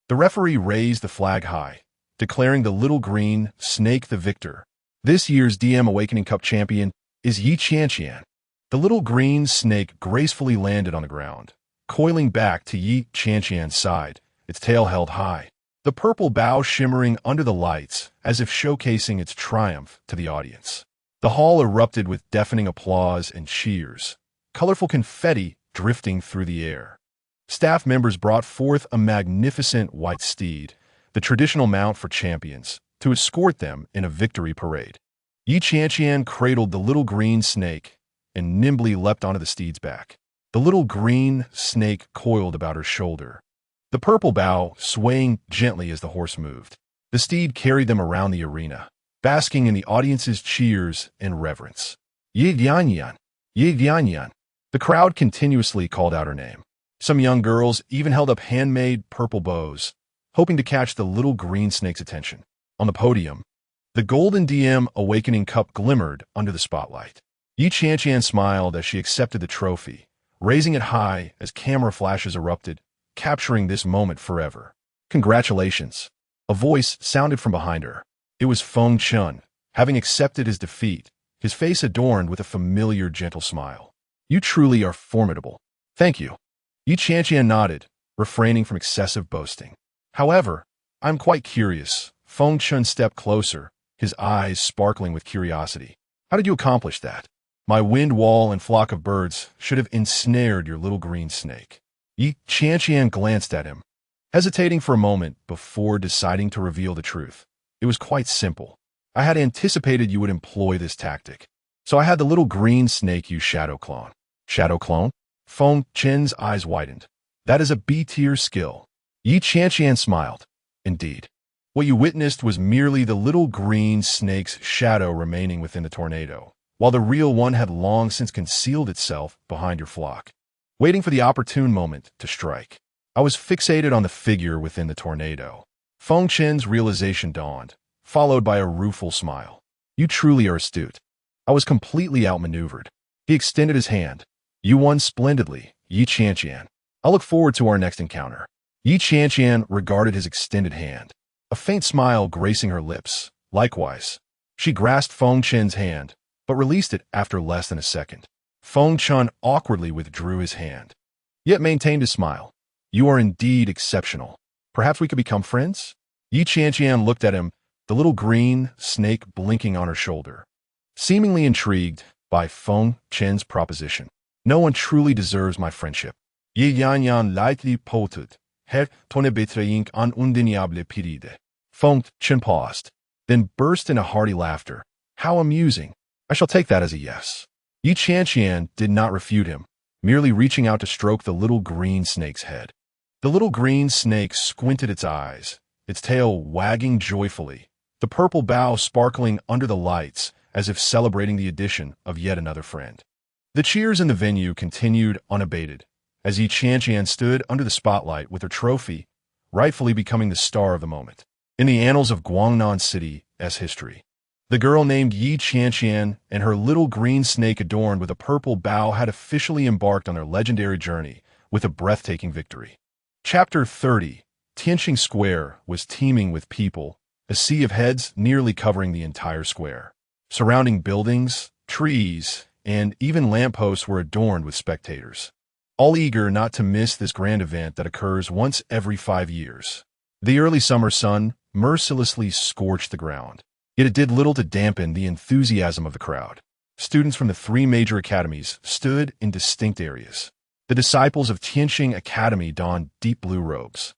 The referee raised the flag high, declaring the little green snake the victor. This year's DM Awakening Cup champion is Qianqian. The little green snake gracefully landed on the ground, coiling back to Qianqian's side, its tail held high. The purple bow shimmering under the lights as if showcasing its triumph to the audience. The hall erupted with deafening applause and cheers, colorful confetti drifting through the air. Staff members brought forth a magnificent white steed, the traditional mount for champions, to escort them in a victory parade. Qianqian cradled the little green snake and nimbly leapt onto the steed's back. The little green snake coiled about her shoulder, the purple bow swaying gently as the horse moved. The steed carried them around the arena, basking in the audience's cheers and reverence. Qianqian! Qianqian! The crowd continuously called out her name. Some young girls even held up handmade purple bows, hoping to catch the little green snake's attention. On the podium, the golden DM Awakening Cup glimmered under the spotlight. Qianqian smiled as she accepted the trophy, raising it high as camera flashes erupted, capturing this moment forever. Congratulations! A voice sounded from behind her. It was Feng Chun, having accepted his defeat, his face adorned with a familiar gentle smile. You truly are formidable. Thank you. Qianqian nodded, refraining from excessive boasting. However, I'm quite curious. Feng Chun stepped closer, his eyes sparkling with curiosity. How did you accomplish that? My wind wall and flock of birds should have ensnared your little green snake. Qianqian glanced at him, hesitating for a moment before deciding to reveal the truth. It was quite simple. I had anticipated you would employ this tactic, so I had the little green snake use shadow clone. Shadow clone? Feng Chen's eyes widened. That is a B-tier skill. Qianqian smiled. Indeed. What you witnessed was merely the little green snake's shadow remaining within the tornado, while the real one had long since concealed itself behind your flock, waiting for the opportune moment to strike. I was fixated on the figure within the tornado. Feng Chen's realization dawned, followed by a rueful smile. You truly are astute. I was completely outmaneuvered. He extended his hand. You won splendidly, Qianqian. I look forward to our next encounter. Qianqian regarded his extended hand, a faint smile gracing her lips. Likewise, she grasped Feng Chen's hand, but released it after less than a second. Feng Chun awkwardly withdrew his hand, yet maintained his smile. You are indeed exceptional. Perhaps we could become friends? Qianqian looked at him, the little green snake blinking on her shoulder, seemingly intrigued by Feng Chen's proposition. No one truly deserves my friendship. Qianqian lightly pouted. Her ton betraying un undeniable piride. Feng Chen paused, then burst into hearty laughter. How amusing. I shall take that as a yes. Qianqian did not refute him, merely reaching out to stroke the little green snake's head. The little green snake squinted its eyes, its tail wagging joyfully, the purple bow sparkling under the lights as if celebrating the addition of yet another friend. The cheers in the venue continued unabated, as Qianqian stood under the spotlight with her trophy, rightfully becoming the star of the moment. In the annals of Guangnan City's history, the girl named Qianqian and her little green snake adorned with a purple bow had officially embarked on their legendary journey with a breathtaking victory. Chapter 30. Tianqing Square was teeming with people, a sea of heads nearly covering the entire square. Surrounding buildings, trees, and even lampposts were adorned with spectators, all eager not to miss this grand event that occurs once every 5 years. The early summer sun mercilessly scorched the ground, yet it did little to dampen the enthusiasm of the crowd. Students from the 3 major academies stood in distinct areas. The disciples of Tianqing Academy donned deep blue robes,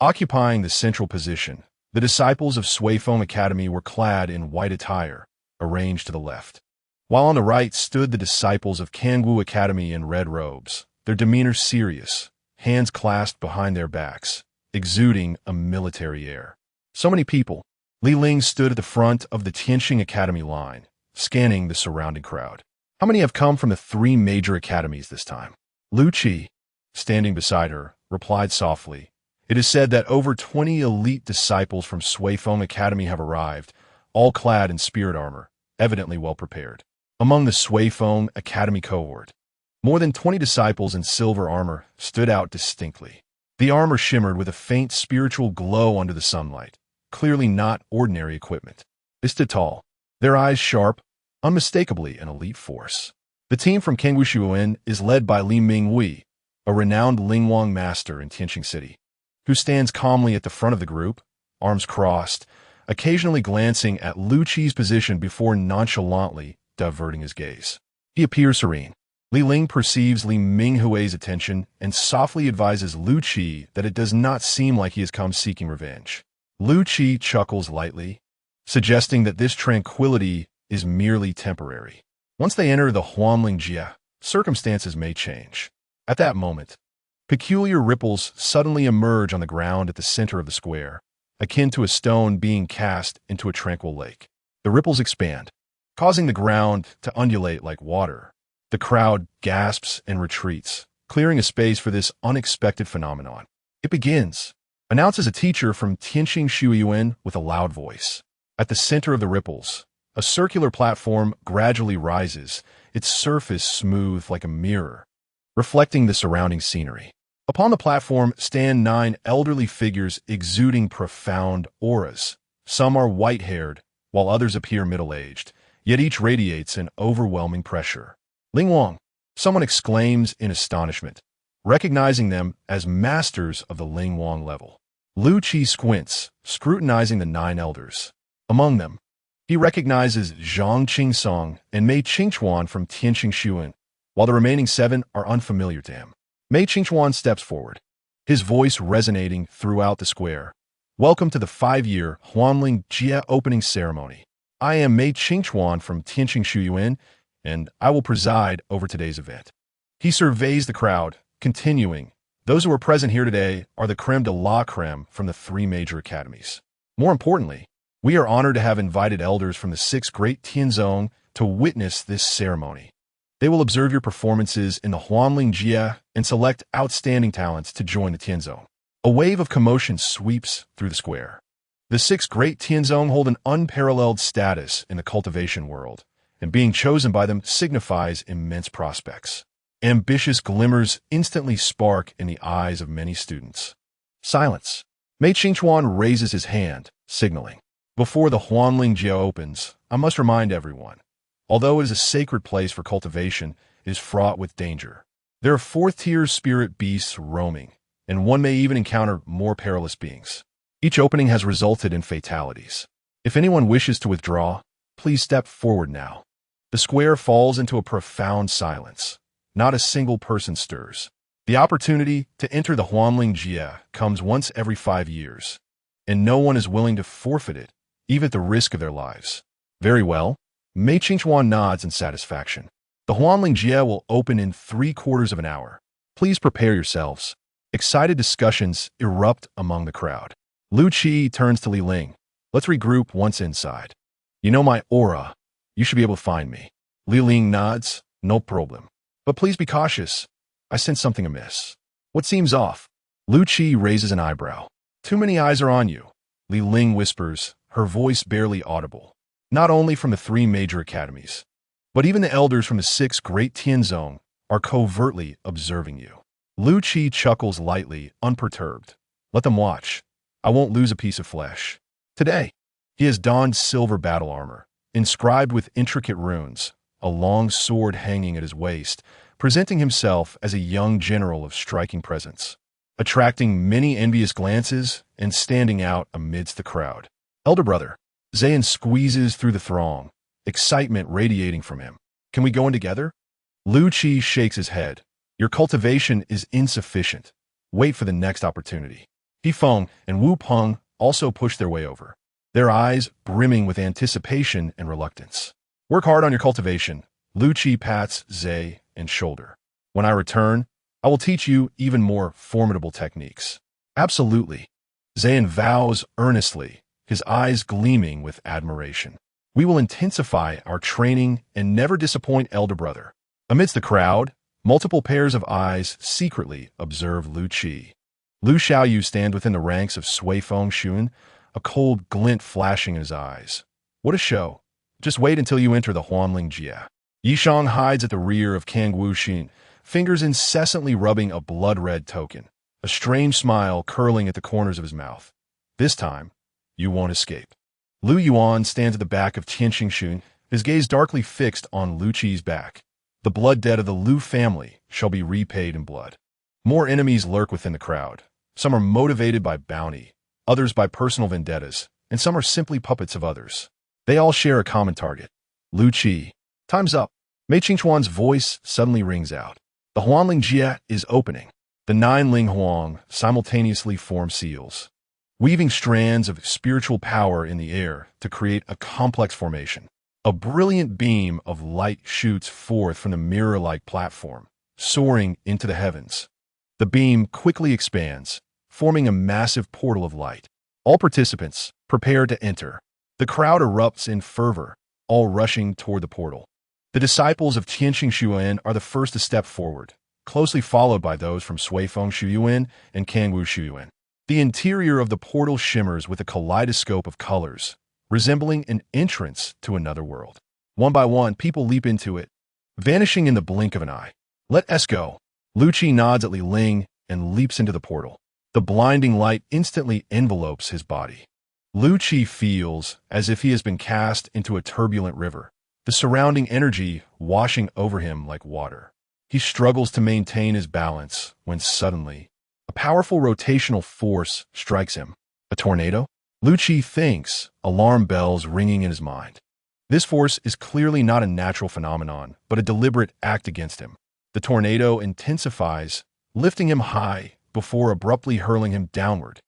occupying the central position, The disciples of Suifeng Academy were clad in white attire, arranged to the left, while on the right stood the disciples of Qianqian Academy in red robes, their demeanor serious, hands clasped behind their backs, exuding a military air. So many people. Li Ling stood at the front of the Qianqian Academy line, scanning the surrounding crowd. How many have come from the three major academies this time? Lu Qi, standing beside her, replied softly. It is said that over 20 elite disciples from Suifeng Academy have arrived, all clad in spirit armor, evidently well prepared. Among the Suifeng Academy cohort, more than 20 disciples in silver armor stood out distinctly. The armor shimmered with a faint spiritual glow under the sunlight, clearly not ordinary equipment. They stood tall, their eyes sharp, unmistakably an elite force. The team from Qianqian is led by Li Mingwei, a renowned Lingwang master in Tianqing City, who stands calmly at the front of the group, arms crossed, occasionally glancing at Lu Qi's position before nonchalantly diverting his gaze. He appears serene. Li Ling perceives Li Minghui's attention and softly advises Lu Qi that it does not seem like he has come seeking revenge. Lu Qi chuckles lightly, suggesting that this tranquility is merely temporary. Once they enter the Huanling Jia, circumstances may change. At that moment, peculiar ripples suddenly emerge on the ground at the center of the square, akin to a stone being cast into a tranquil lake. The ripples expand, causing the ground to undulate like water. The crowd gasps and retreats, clearing a space for this unexpected phenomenon. It begins, announces a teacher from Tianqing Shuiyuan with a loud voice. At the center of the ripples, a circular platform gradually rises, its surface smooth like a mirror, reflecting the surrounding scenery. Upon the platform stand 9 elderly figures exuding profound auras. Some are white-haired, while others appear middle-aged, yet each radiates an overwhelming pressure. Lingwang, someone exclaims in astonishment, recognizing them as masters of the Lingwang level. Lu Qi squints, scrutinizing the 9 elders. Among them, he recognizes Zhang Qingsong and Mei Qingchuan from Tianqing Shuan, while the remaining 7 are unfamiliar to him. Mei Qingchuan steps forward, his voice resonating throughout the square. Welcome to the 5-year Huanling Jia opening ceremony. I am Mei Qingchuan from Tianqing Shuiyuan, and I will preside over today's event. He surveys the crowd, continuing, those who are present here today are the creme de la creme from the 3 major academies. More importantly, we are honored to have invited elders from the 6 great Tianzong to witness this ceremony. They will observe your performances in the Huanling Jia and select outstanding talents to join the Tianzong. A wave of commotion sweeps through the square. The 6 great Tianzong hold an unparalleled status in the cultivation world, and being chosen by them signifies immense prospects. Ambitious glimmers instantly spark in the eyes of many students. Silence. Mei Qingchuan raises his hand, signaling. Before the Huanling Jia opens, I must remind everyone, although it is a sacred place for cultivation, it is fraught with danger. There are 4th-tier spirit beasts roaming, and one may even encounter more perilous beings. Each opening has resulted in fatalities. If anyone wishes to withdraw, please step forward now. The square falls into a profound silence. Not a single person stirs. The opportunity to enter the Huanling Jia comes once every 5 years, and no one is willing to forfeit it, even at the risk of their lives. Very well. Mei Qingchuan nods in satisfaction. The Huanling Jia will open in 3/4 of an hour. Please prepare yourselves. Excited discussions erupt among the crowd. Lu Qi turns to Li Ling. Let's regroup once inside. You know my aura. You should be able to find me. Li Ling nods. No problem. But please be cautious. I sense something amiss. What seems off? Lu Qi raises an eyebrow. Too many eyes are on you. Li Ling whispers, her voice barely audible. Not only from the 3 major academies, but even the elders from the 6 great Tianzong are covertly observing you. Lu Qi chuckles lightly, unperturbed. Let them watch. I won't lose a piece of flesh. Today, he has donned silver battle armor, inscribed with intricate runes, a long sword hanging at his waist, presenting himself as a young general of striking presence, attracting many envious glances and standing out amidst the crowd. Elder brother, Zayan squeezes through the throng, excitement radiating from him. Can we go in together? Lu Qi shakes his head. Your cultivation is insufficient. Wait for the next opportunity. He Feng and Wu Peng also push their way over, their eyes brimming with anticipation and reluctance. Work hard on your cultivation. Lu Qi pats Zhe and shoulder. When I return, I will teach you even more formidable techniques. Absolutely. Zayn vows earnestly, his eyes gleaming with admiration. We will intensify our training and never disappoint elder brother. Amidst the crowd, multiple pairs of eyes secretly observe Lu Qi. Lu Xiaoyu stands within the ranks of Sui Feng Xun, a cold glint flashing in his eyes. What a show. Just wait until you enter the Huanling Jia. Yishang hides at the rear of Kangwu Xin, fingers incessantly rubbing a blood-red token, a strange smile curling at the corners of his mouth. This time, you won't escape. Lu Yuan stands at the back of Qianqian Xun, his gaze darkly fixed on Lu Qi's back. The blood debt of the Lu family shall be repaid in blood. More enemies lurk within the crowd. Some are motivated by bounty, others by personal vendettas, and some are simply puppets of others. They all share a common target. Lu Qi. Time's up. Mei Qingchuan's voice suddenly rings out. The Huanling Jia is opening. The 9 Ling Huang simultaneously form seals, weaving strands of spiritual power in the air to create a complex formation. A brilliant beam of light shoots forth from the mirror-like platform, soaring into the heavens. The beam quickly expands, forming a massive portal of light. All participants prepare to enter. The crowd erupts in fervor, all rushing toward the portal. The disciples of Qianqian Xuyuan are the first to step forward, closely followed by those from Sui Feng Xuyuan and Kangwu Xuyuan. The interior of the portal shimmers with a kaleidoscope of colors, resembling an entrance to another world. One by one, people leap into it, vanishing in the blink of an eye. Let us go. Lu Qi nods at Li Ling and leaps into the portal. The blinding light instantly envelopes his body. Lu Qi feels as if he has been cast into a turbulent river, the surrounding energy washing over him like water. He struggles to maintain his balance when suddenly, a powerful rotational force strikes him. A tornado? Lu Qi thinks, alarm bells ringing in his mind. This force is clearly not a natural phenomenon, but a deliberate act against him. The tornado intensifies, lifting him high before abruptly hurling him downward.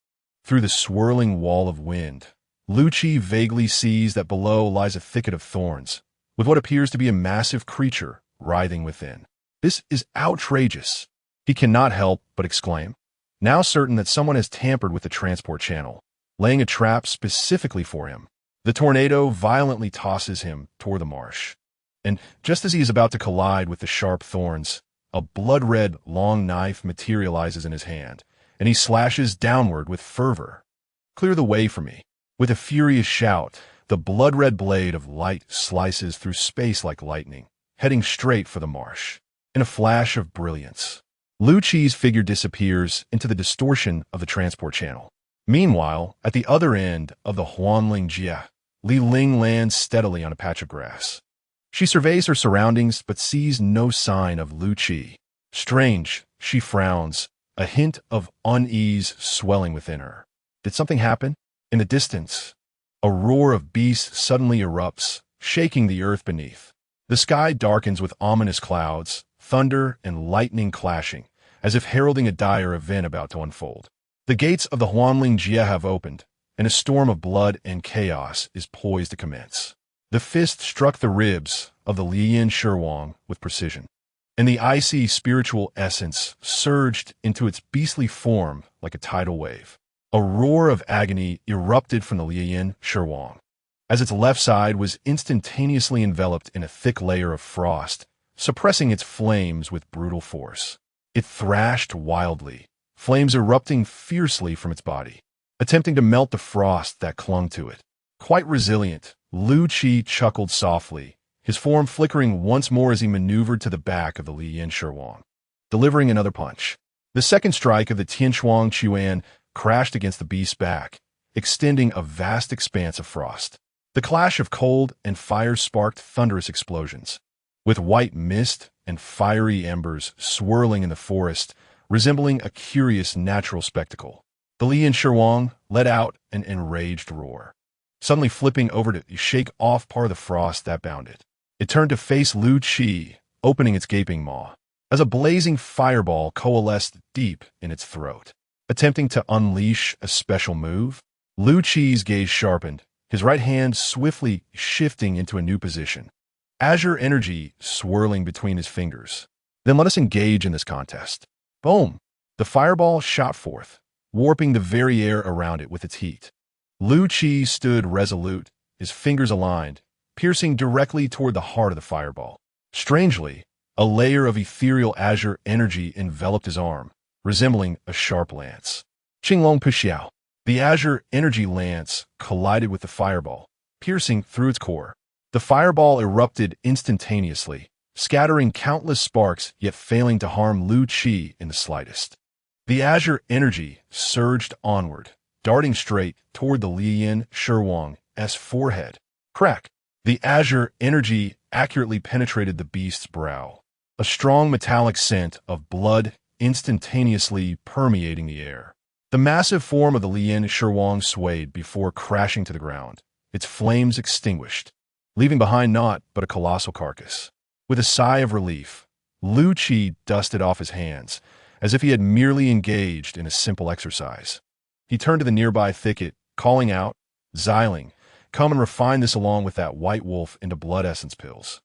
Through the swirling wall of wind, Lu Qi vaguely sees that below lies a thicket of thorns, with what appears to be a massive creature writhing within. This is outrageous. He cannot help but exclaim, now certain that someone has tampered with the transport channel, laying a trap specifically for him. The tornado violently tosses him toward the marsh. And just as he is about to collide with the sharp thorns, a blood-red long knife materializes in his hand, and he slashes downward with fervor. Clear the way for me. With a furious shout, the blood-red blade of light slices through space like lightning, heading straight for the marsh. In a flash of brilliance, Lu Qi's figure disappears into the distortion of the transport channel. Meanwhile, at the other end of the Huanling Jia, Li Ling lands steadily on a patch of grass. She surveys her surroundings but sees no sign of Lu Qi. Strange, she frowns, a hint of unease swelling within her. Did something happen? In the distance, a roar of beasts suddenly erupts, shaking the earth beneath. The sky darkens with ominous clouds, thunder and lightning clashing, as if heralding a dire event about to unfold. The gates of the Huanling Jia have opened, and a storm of blood and chaos is poised to commence. The fist struck the ribs of the Liyan Shirwang with precision, and the icy spiritual essence surged into its beastly form like a tidal wave. A roar of agony erupted from the Liyan Shirwang, as its left side was instantaneously enveloped in a thick layer of frost, suppressing its flames with brutal force. It thrashed wildly, flames erupting fiercely from its body, attempting to melt the frost that clung to it. Quite resilient, Lu Qi chuckled softly, his form flickering once more as he maneuvered to the back of the Liyan Shirwang, delivering another punch. The second strike of the Tianshuang Quan crashed against the beast's back, extending a vast expanse of frost. The clash of cold and fire sparked thunderous explosions, with white mist and fiery embers swirling in the forest, resembling a curious natural spectacle. The Liyan Shirwang let out an enraged roar, suddenly flipping over to shake off part of the frost that bound it. It turned to face Lu Qi, opening its gaping maw, as a blazing fireball coalesced deep in its throat. Attempting to unleash a special move, Lu Qi's gaze sharpened, his right hand swiftly shifting into a new position. Azure energy swirling between his fingers. Then let us engage in this contest. Boom! The fireball shot forth, warping the very air around it with its heat. Lu Qi stood resolute, his fingers aligned, piercing directly toward the heart of the fireball. Strangely, a layer of ethereal azure energy enveloped his arm, resembling a sharp lance. Qinglong Puxiao. The azure energy lance collided with the fireball, piercing through its core. The fireball erupted instantaneously, scattering countless sparks yet failing to harm Lu Qi in the slightest. The azure energy surged onward, darting straight toward the Lian Shuwang's forehead. Crack! The azure energy accurately penetrated the beast's brow, a strong metallic scent of blood instantaneously permeating the air. The massive form of the Lian Shuwang swayed before crashing to the ground, its flames extinguished, leaving behind naught but a colossal carcass. With a sigh of relief, Lu Qi dusted off his hands, as if he had merely engaged in a simple exercise. He turned to the nearby thicket, calling out, "Xiling, come and refine this along with that white wolf into blood essence pills."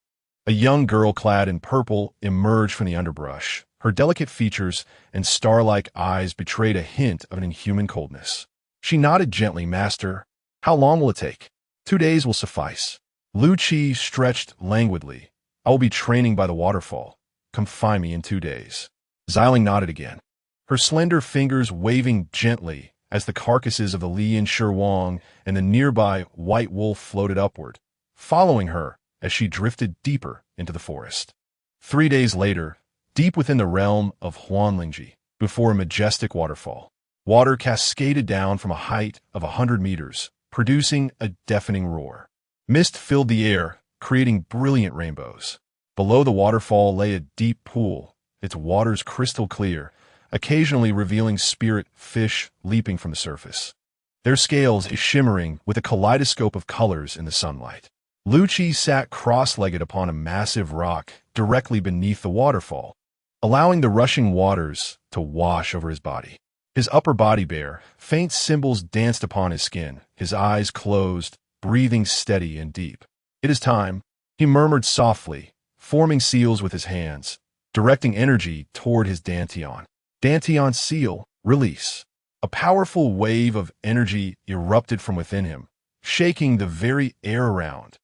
A young girl clad in purple emerged from the underbrush. Her delicate features and star-like eyes betrayed a hint of an inhuman coldness. She nodded gently, "Master, how long will it take?" 2 days will suffice." Lu Qi stretched languidly. "I will be training by the waterfall. Come find me in 2 days." Xiling nodded again, her slender fingers waving gently as the carcasses of the Lian Shuwang and the nearby white wolf floated upward, following her as she drifted deeper into the forest. 3 days later, deep within the realm of Huanlingji, before a majestic waterfall, water cascaded down from a height of 100 meters, producing a deafening roar. Mist filled the air, creating brilliant rainbows. Below the waterfall lay a deep pool, its waters crystal clear, occasionally revealing spirit fish leaping from the surface. Their scales shimmering with a kaleidoscope of colors in the sunlight. Lu Qi sat cross-legged upon a massive rock directly beneath the waterfall, allowing the rushing waters to wash over his body. His upper body bare, faint symbols danced upon his skin, his eyes closed, breathing steady and deep. "It is time," he murmured softly, forming seals with his hands, directing energy toward his dantian. Dantian seal, release. A powerful wave of energy erupted from within him, shaking the very air around.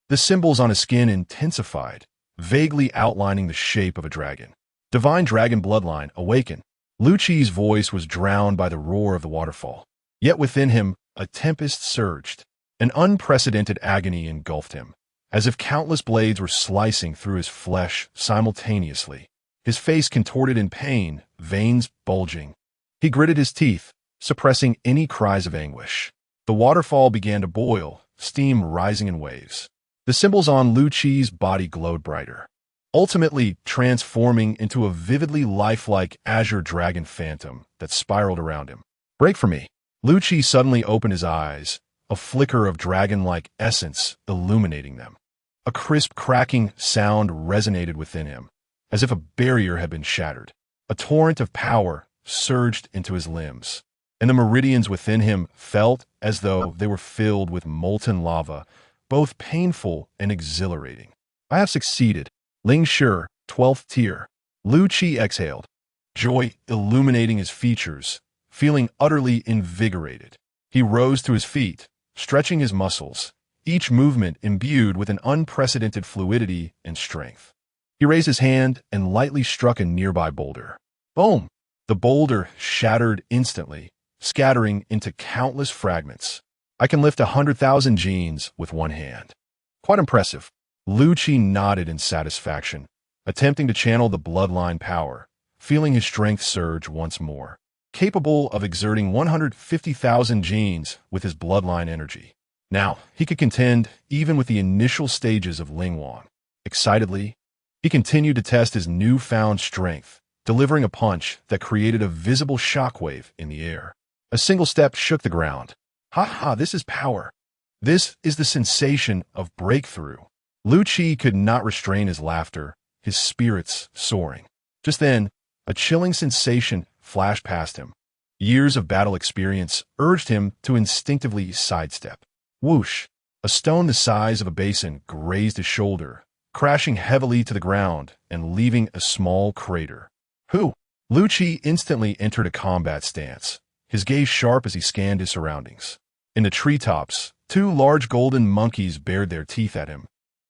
The symbols on his skin intensified, vaguely outlining the shape of a dragon. Divine dragon bloodline, awaken. Lu Qi's voice was drowned by the roar of the waterfall. Yet within him, a tempest surged. An unprecedented agony engulfed him, as if countless blades were slicing through his flesh simultaneously. His face contorted in pain, veins bulging. He gritted his teeth, suppressing any cries of anguish. The waterfall began to boil, steam rising in waves. The symbols on Lu Qi's body glowed brighter, ultimately transforming into a vividly lifelike azure dragon phantom that spiraled around him. "Break for me." Lu Qi suddenly opened his eyes, a flicker of dragon-like essence illuminating them. A crisp cracking sound resonated within him, as if a barrier had been shattered. A torrent of power surged into his limbs, and the meridians within him felt as though they were filled with molten lava, both painful and exhilarating. "I have succeeded." Ling Shi, 12th tier. Lu Qi exhaled, joy illuminating his features, feeling utterly invigorated. He rose to his feet, stretching his muscles, each movement imbued with an unprecedented fluidity and strength. He raised his hand and lightly struck a nearby boulder. Boom! The boulder shattered instantly, scattering into countless fragments. "I can lift 100,000 genes with one hand." Quite impressive. Lu Qi nodded in satisfaction, attempting to channel the bloodline power, feeling his strength surge once more, capable of exerting 150,000 genes with his bloodline energy. Now, he could contend even with the initial stages of Lingwang. Excitedly, he continued to test his newfound strength, delivering a punch that created a visible shockwave in the air. A single step shook the ground. "Ha ha, this is power. This is the sensation of breakthrough." Lu Qi could not restrain his laughter, his spirits soaring. Just then, a chilling sensation flashed past him. Years of battle experience urged him to instinctively sidestep. Whoosh! A stone the size of a basin grazed his shoulder, crashing heavily to the ground and leaving a small crater. Who? Lu Qi instantly entered a combat stance, his gaze sharp as he scanned his surroundings. In the treetops, two large golden monkeys bared their teeth at him,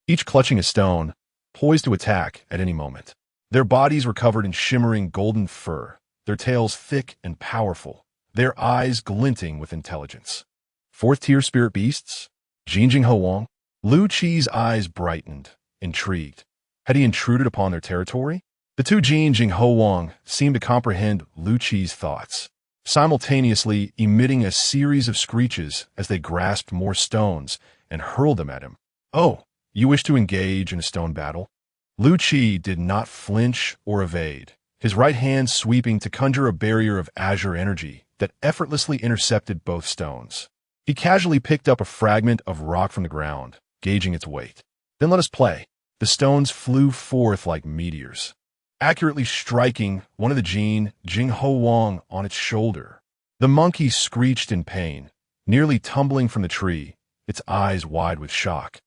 each clutching a stone, poised to attack at any moment. Their bodies were covered in shimmering golden fur, their tails thick and powerful, their eyes glinting with intelligence. Fourth-tier spirit beasts? Jinjing Huang? Lu Qi's eyes brightened, intrigued. Had he intruded upon their territory? The two Jinjing Huang seemed to comprehend Lu Qi's thoughts, simultaneously emitting a series of screeches as they grasped more stones and hurled them at him. Oh, you wish to engage in a stone battle? Lu Qi did not flinch or evade, his right hand sweeping to conjure a barrier of azure energy that effortlessly intercepted both stones. He casually picked up a fragment of rock from the ground, gauging its weight. Then let us play. The stones flew forth like meteors, accurately striking one of the Jing Huang on its shoulder. The monkey screeched in pain, nearly tumbling from the tree, its eyes wide with shock,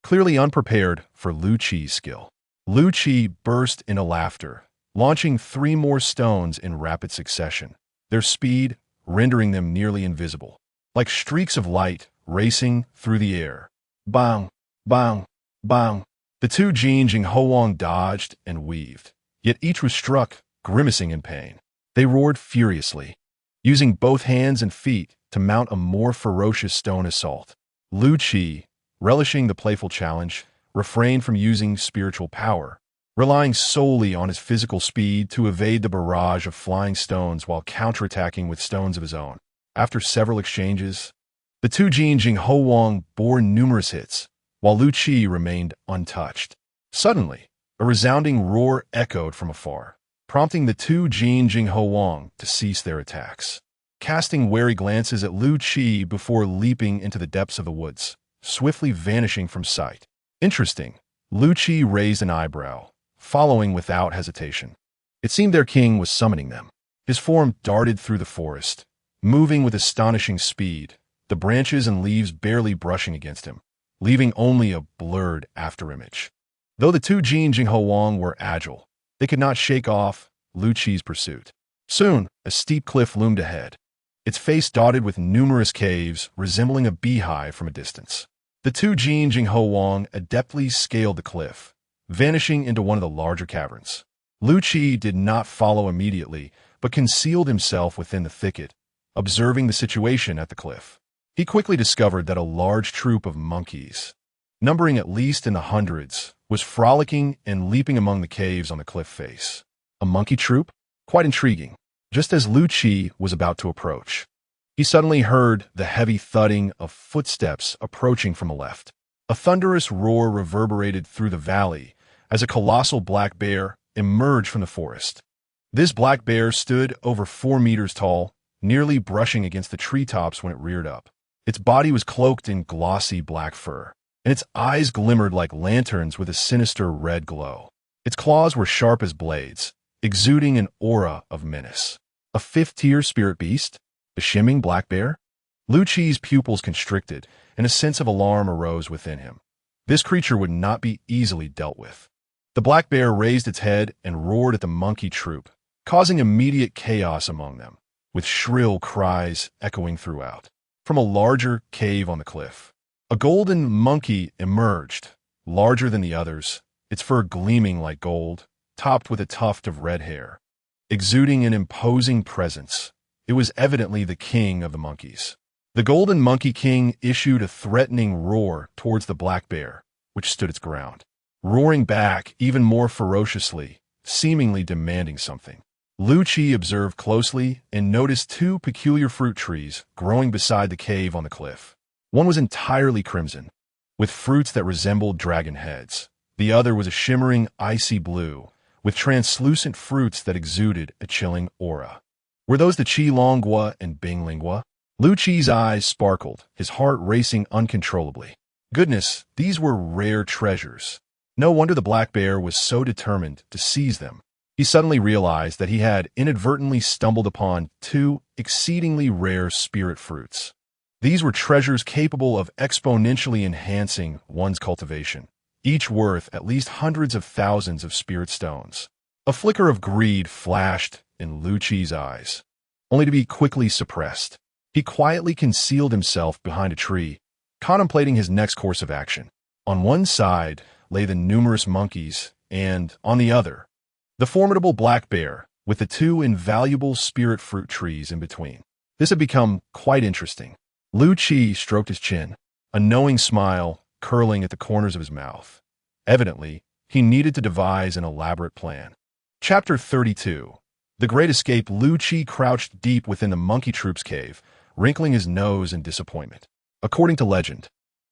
clearly unprepared for Lu Qi's skill. Lu Qi burst into laughter, launching 3 more stones in rapid succession, their speed rendering them nearly invisible, like streaks of light racing through the air. Bang! Bang! Bang! The two Jinjing Huang dodged and weaved, yet each was struck, grimacing in pain. They roared furiously, using both hands and feet to mount a more ferocious stone assault. Lu Qi, relishing the playful challenge, refrained from using spiritual power, relying solely on his physical speed to evade the barrage of flying stones while counterattacking with stones of his own. After several exchanges, the two Jinjing Huang bore numerous hits, while Lu Qi remained untouched. Suddenly, a resounding roar echoed from afar, prompting the two Jinjing Huang to cease their attacks. Casting wary glances at Lu Qi before leaping into the depths of the woods, swiftly vanishing from sight. Interesting. Lu Qi raised an eyebrow, following without hesitation. It seemed their king was summoning them. His form darted through the forest, moving with astonishing speed, the branches and leaves barely brushing against him, leaving only a blurred afterimage. Though the two Jinjing Huang were agile, they could not shake off Lu Qi's pursuit. Soon, a steep cliff loomed ahead, its face dotted with numerous caves resembling a beehive from a distance. The two Jinjing Huang adeptly scaled the cliff, vanishing into one of the larger caverns. Lu Qi did not follow immediately, but concealed himself within the thicket, observing the situation at the cliff. He quickly discovered that a large troop of monkeys, numbering at least in the hundreds, was frolicking and leaping among the caves on the cliff face. A monkey troop? Quite intriguing. Just as Lu Qi was about to approach, he suddenly heard the heavy thudding of footsteps approaching from the left. A thunderous roar reverberated through the valley as a colossal black bear emerged from the forest. This black bear stood over 4 meters tall, nearly brushing against the treetops when it reared up. Its body was cloaked in glossy black fur, and its eyes glimmered like lanterns with a sinister red glow. Its claws were sharp as blades, exuding an aura of menace. A 5th-tier spirit beast? The shimming black bear? Lu Qi's pupils constricted, and a sense of alarm arose within him. This creature would not be easily dealt with. The black bear raised its head and roared at the monkey troop, causing immediate chaos among them, with shrill cries echoing throughout. From a larger cave on the cliff, a golden monkey emerged, larger than the others, its fur gleaming like gold, topped with a tuft of red hair. Exuding an imposing presence, it was evidently the king of the monkeys. The golden monkey king issued a threatening roar towards the black bear, which stood its ground, roaring back even more ferociously, seemingly demanding something. Lu Qi observed closely and noticed 2 peculiar fruit trees growing beside the cave on the cliff. One was entirely crimson, with fruits that resembled dragon heads. The other was a shimmering icy blue, with translucent fruits that exuded a chilling aura. Were those the Qilongua and Binglingua? Lu Qi's eyes sparkled, his heart racing uncontrollably. Goodness, these were rare treasures. No wonder the black bear was so determined to seize them. He suddenly realized that he had inadvertently stumbled upon two exceedingly rare spirit fruits. These were treasures capable of exponentially enhancing one's cultivation, each worth at least hundreds of thousands of spirit stones. A flicker of greed flashed in Lu Qi's eyes, only to be quickly suppressed. He quietly concealed himself behind a tree, contemplating his next course of action. On one side lay the numerous monkeys, and, on the other, the formidable black bear, with the two invaluable spirit fruit trees in between. This had become quite interesting. Lu Qi stroked his chin, a knowing smile curling at the corners of his mouth. Evidently, he needed to devise an elaborate plan. Chapter 32. The Great Escape. Lu Qi crouched deep within the monkey troop's cave, wrinkling his nose in disappointment. According to legend,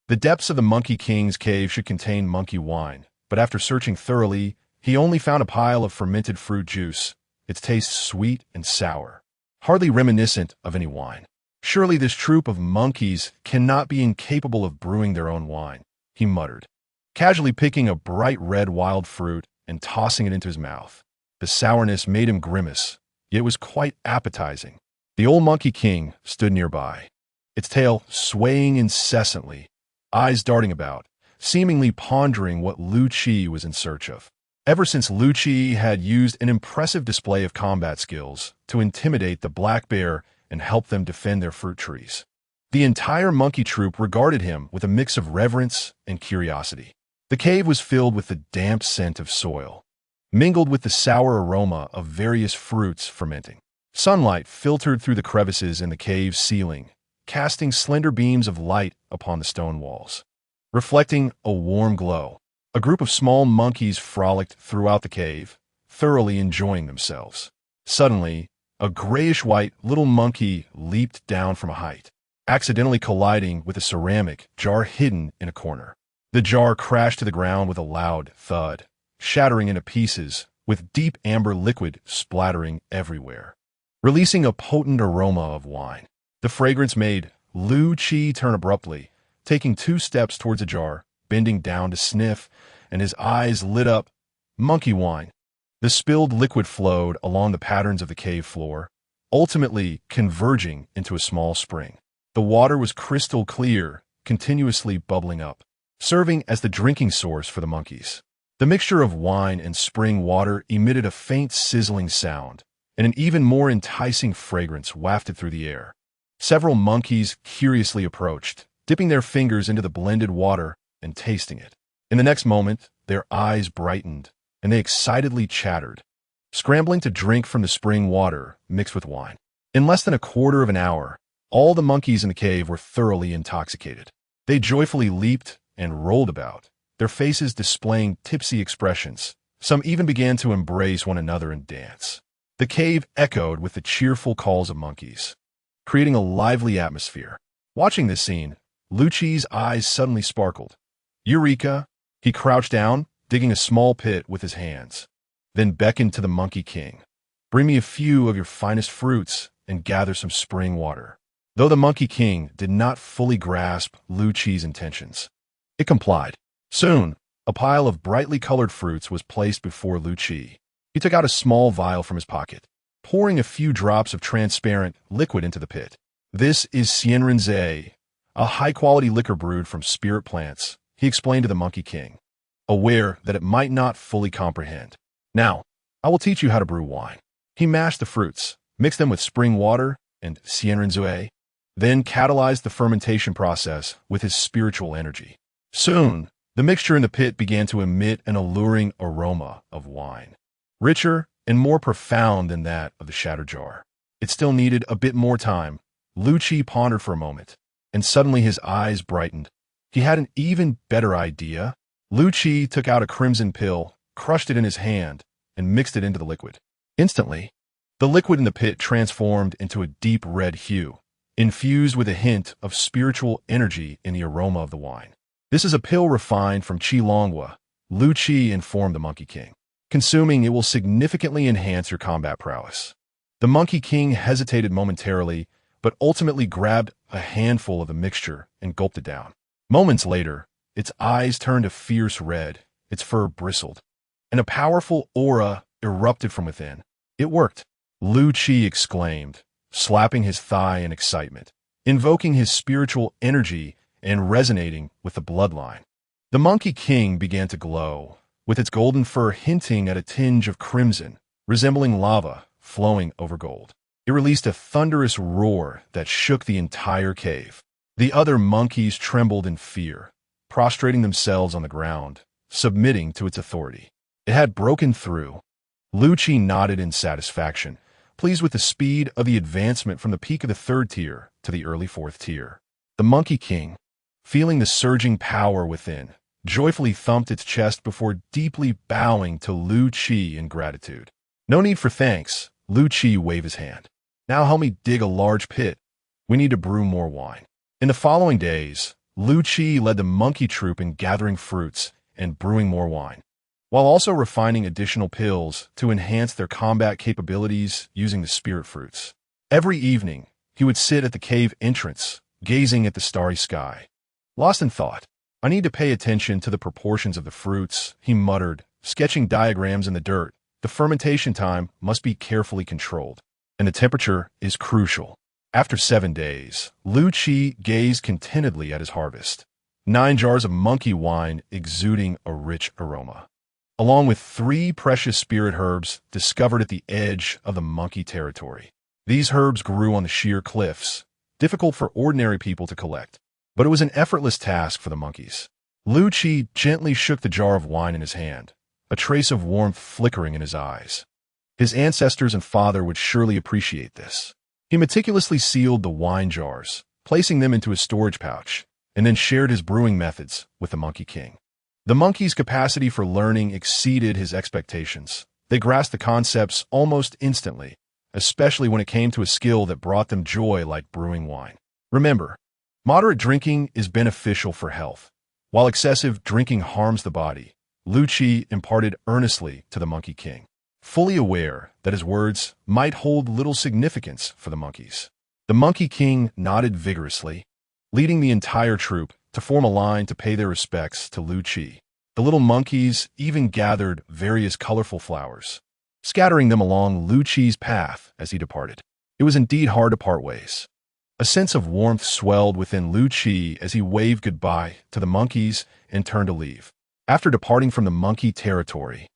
the depths of the Monkey King's cave should contain monkey wine, but after searching thoroughly, he only found a pile of fermented fruit juice, its taste sweet and sour, hardly reminiscent of any wine. Surely this troop of monkeys cannot be incapable of brewing their own wine, he muttered, casually picking a bright red wild fruit and tossing it into his mouth. The sourness made him grimace, yet it was quite appetizing. The old Monkey King stood nearby, its tail swaying incessantly, eyes darting about, seemingly pondering what Lu Qi was in search of. Ever since Lu Qi had used an impressive display of combat skills to intimidate the black bear and help them defend their fruit trees, the entire monkey troop regarded him with a mix of reverence and curiosity. The cave was filled with the damp scent of soil, mingled with the sour aroma of various fruits fermenting. Sunlight filtered through the crevices in the cave's ceiling, casting slender beams of light upon the stone walls, reflecting a warm glow. A group of small monkeys frolicked throughout the cave, thoroughly enjoying themselves. Suddenly, a grayish-white little monkey leaped down from a height, accidentally colliding with a ceramic jar hidden in a corner. The jar crashed to the ground with a loud thud, shattering into pieces, with deep amber liquid splattering everywhere, releasing a potent aroma of wine. The fragrance made Lu Qi turn abruptly, taking 2 steps towards the jar, bending down to sniff, and his eyes lit up. Monkey wine. The spilled liquid flowed along the patterns of the cave floor, ultimately converging into a small spring. The water was crystal clear, continuously bubbling up, serving as the drinking source for the monkeys. The mixture of wine and spring water emitted a faint sizzling sound, and an even more enticing fragrance wafted through the air. Several monkeys curiously approached, dipping their fingers into the blended water and tasting it. In the next moment, their eyes brightened, and they excitedly chattered, scrambling to drink from the spring water mixed with wine. In less than a quarter of an hour, all the monkeys in the cave were thoroughly intoxicated. They joyfully leaped and rolled about, their faces displaying tipsy expressions. Some even began to embrace one another and dance. The cave echoed with the cheerful calls of monkeys, creating a lively atmosphere. Watching this scene, Lu Qi's eyes suddenly sparkled. Eureka! He crouched down, digging a small pit with his hands, then beckoned to the Monkey King. Bring me a few of your finest fruits and gather some spring water. Though the Monkey King did not fully grasp Lu Qi's intentions, it complied. Soon, a pile of brightly colored fruits was placed before Lu Qi. He took out a small vial from his pocket, pouring a few drops of transparent liquid into the pit. This is Qianqian, a high-quality liquor brewed from spirit plants, he explained to the Monkey King, aware that it might not fully comprehend. Now, I will teach you how to brew wine. He mashed the fruits, mixed them with spring water and Qianqian, then catalyzed the fermentation process with his spiritual energy. Soon, the mixture in the pit began to emit an alluring aroma of wine, richer and more profound than that of the shattered jar. It still needed a bit more time. Lu Qi pondered for a moment, and suddenly his eyes brightened. He had an even better idea. Lu Qi took out a crimson pill, crushed it in his hand, and mixed it into the liquid. Instantly, the liquid in the pit transformed into a deep red hue, infused with a hint of spiritual energy in the aroma of the wine. This is a pill refined from Qilongwa, Lu Qi informed the Monkey King. Consuming it will significantly enhance your combat prowess. The Monkey King hesitated momentarily, but ultimately grabbed a handful of the mixture and gulped it down. Moments later, its eyes turned a fierce red, its fur bristled, and a powerful aura erupted from within. It worked, Lu Qi exclaimed, slapping his thigh in excitement, invoking his spiritual energy and resonating with the bloodline. The Monkey King began to glow, with its golden fur hinting at a tinge of crimson, resembling lava flowing over gold. It released a thunderous roar that shook the entire cave. The other monkeys trembled in fear, prostrating themselves on the ground, submitting to its authority. It had broken through. Lu Qi nodded in satisfaction, pleased with the speed of the advancement from the peak of the 3rd tier to the early 4th tier. The Monkey King, feeling the surging power within, joyfully thumped its chest before deeply bowing to Lu Qi in gratitude. No need for thanks, Lu Qi waved his hand. Now help me dig a large pit. We need to brew more wine. In the following days, Lu Qi led the monkey troop in gathering fruits and brewing more wine, while also refining additional pills to enhance their combat capabilities using the spirit fruits. Every evening, he would sit at the cave entrance, gazing at the starry sky. Lost in thought, I need to pay attention to the proportions of the fruits, he muttered, sketching diagrams in the dirt. The fermentation time must be carefully controlled, and the temperature is crucial. After 7 days, Lu Qi gazed contentedly at his harvest. 9 jars of monkey wine exuding a rich aroma, along with 3 precious spirit herbs discovered at the edge of the monkey territory. These herbs grew on the sheer cliffs, difficult for ordinary people to collect, but it was an effortless task for the monkeys. Lu Qi gently shook the jar of wine in his hand, a trace of warmth flickering in his eyes. His ancestors and father would surely appreciate this. He meticulously sealed the wine jars, placing them into his storage pouch, and then shared his brewing methods with the Monkey King. The monkey's capacity for learning exceeded his expectations. They grasped the concepts almost instantly, especially when it came to a skill that brought them joy like brewing wine. Remember, moderate drinking is beneficial for health, while excessive drinking harms the body, Lu Qi imparted earnestly to the Monkey King, fully aware that his words might hold little significance for the monkeys. The Monkey King nodded vigorously, leading the entire troop to form a line to pay their respects to Lu Qi. The little monkeys even gathered various colorful flowers, scattering them along Lu Qi's path as he departed. It was indeed hard to part ways. A sense of warmth swelled within Lu Qi as he waved goodbye to the monkeys and turned to leave. After departing from the monkey territory,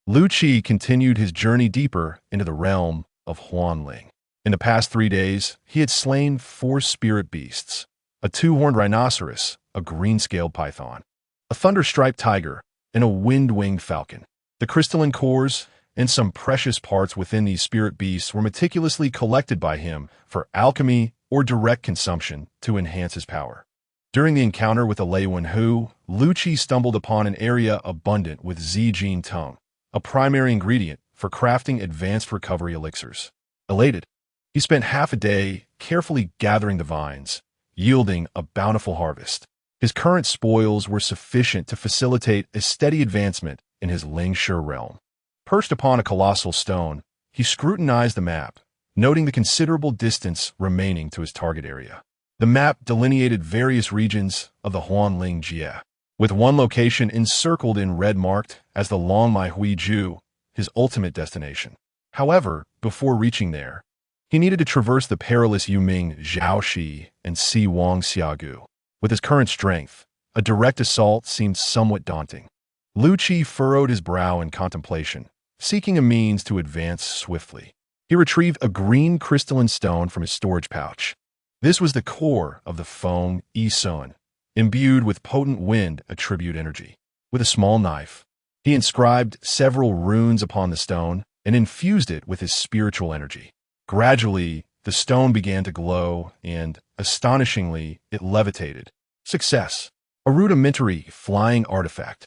Lu Qi continued his journey deeper into the realm of Huanling. In the past 3 days, he had slain 4 spirit beasts, a 2-horned rhinoceros, a green-scaled python, a thunder-striped tiger, and a wind-winged falcon. The crystalline cores and some precious parts within these spirit beasts were meticulously collected by him for alchemy or direct consumption to enhance his power. During the encounter with the Lei Wenhu, Lu Qi stumbled upon an area abundant with Zijin tongue, a primary ingredient for crafting advanced recovery elixirs. Elated, he spent half a day carefully gathering the vines, yielding a bountiful harvest. His current spoils were sufficient to facilitate a steady advancement in his Lingshi realm. Perched upon a colossal stone, he scrutinized the map, noting the considerable distance remaining to his target area. The map delineated various regions of the Huanling Jie, with one location encircled in red marked as the Longmai Huiju, his ultimate destination. However, before reaching there, he needed to traverse the perilous Yuming Zhaoxi and Si Wang Xiagu. With his current strength, a direct assault seemed somewhat daunting. Lu Qi furrowed his brow in contemplation, seeking a means to advance swiftly. He retrieved a green crystalline stone from his storage pouch. This was the core of the Feng Yi Sun, imbued with potent wind attribute energy. With a small knife, he inscribed several runes upon the stone and infused it with his spiritual energy. Gradually, the stone began to glow and, astonishingly, it levitated. Success! A rudimentary flying artifact.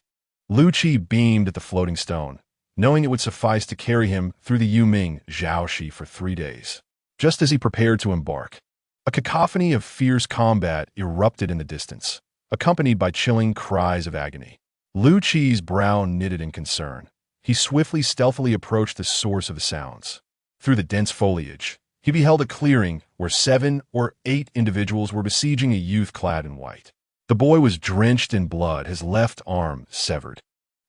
Lu Qi beamed at the floating stone, knowing it would suffice to carry him through the Yuming Zhaoxi for 3 days. Just as he prepared to embark, a cacophony of fierce combat erupted in the distance, accompanied by chilling cries of agony. Lu Qi's brow knitted in concern. He swiftly, stealthily approached the source of the sounds. Through the dense foliage, he beheld a clearing where 7 or 8 individuals were besieging a youth clad in white. The boy was drenched in blood, his left arm severed.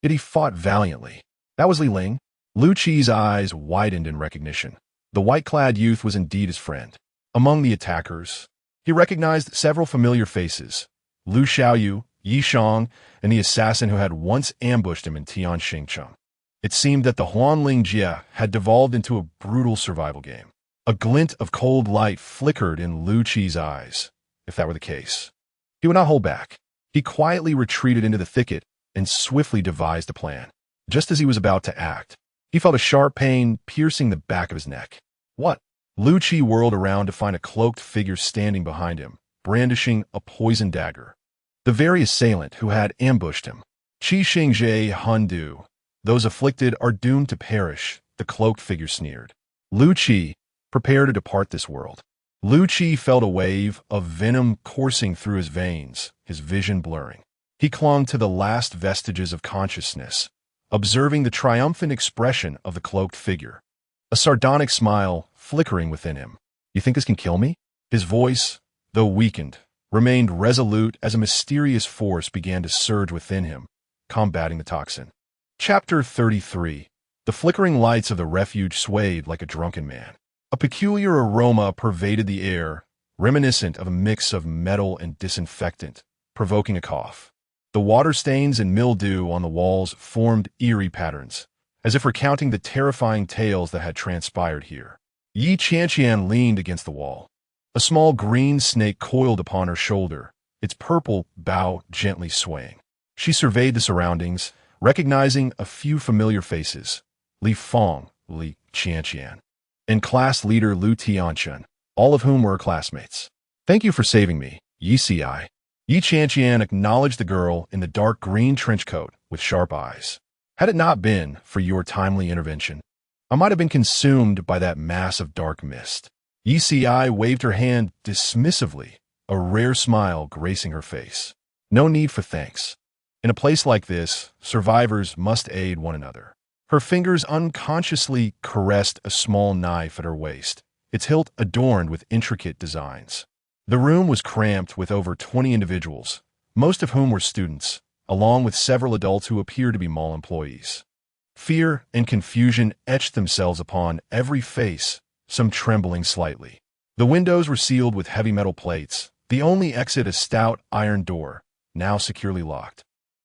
Yet he fought valiantly. That was Li Ling, Lu Qi's eyes widened in recognition. The white-clad youth was indeed his friend. Among the attackers, he recognized several familiar faces: Lu Xiaoyu, Yi Shang, and the assassin who had once ambushed him in Qianqian. It seemed that the Huanling Jie had devolved into a brutal survival game. A glint of cold light flickered in Lu Qi's eyes. If that were the case, he would not hold back. He quietly retreated into the thicket and swiftly devised a plan. Just as he was about to act, he felt a sharp pain piercing the back of his neck. What? Lu Qi whirled around to find a cloaked figure standing behind him, brandishing a poisoned dagger. The very assailant who had ambushed him. Qi Xingzhe Handu. Those afflicted are doomed to perish, the cloaked figure sneered. Lu Qi, prepare to depart this world. Lu Qi felt a wave of venom coursing through his veins, his vision blurring. He clung to the last vestiges of consciousness, observing the triumphant expression of the cloaked figure. A sardonic smile flickering within him. You think this can kill me? His voice, though weakened, remained resolute as a mysterious force began to surge within him, combating the toxin. Chapter 33. The flickering lights of the refuge swayed like a drunken man. A peculiar aroma pervaded the air, reminiscent of a mix of metal and disinfectant, provoking a cough. The water stains and mildew on the walls formed eerie patterns, as if recounting the terrifying tales that had transpired here. Yi Qianqian leaned against the wall. A small green snake coiled upon her shoulder, its purple bow gently swaying. She surveyed the surroundings, recognizing a few familiar faces: Li Feng, Li Qianqian, and class leader Lu Tianchen, all of whom were her classmates. Thank you for saving me, Yi Ci. Yi Qianqian acknowledged the girl in the dark green trench coat with sharp eyes. Had it not been for your timely intervention, I might have been consumed by that mass of dark mist. Yi Ci waved her hand dismissively, a rare smile gracing her face. No need for thanks. In a place like this, survivors must aid one another. Her fingers unconsciously caressed a small knife at her waist, its hilt adorned with intricate designs. The room was cramped with over 20 individuals, most of whom were students, along with several adults who appeared to be mall employees. Fear and confusion etched themselves upon every face, some trembling slightly. The windows were sealed with heavy metal plates, the only exit a stout iron door, now securely locked.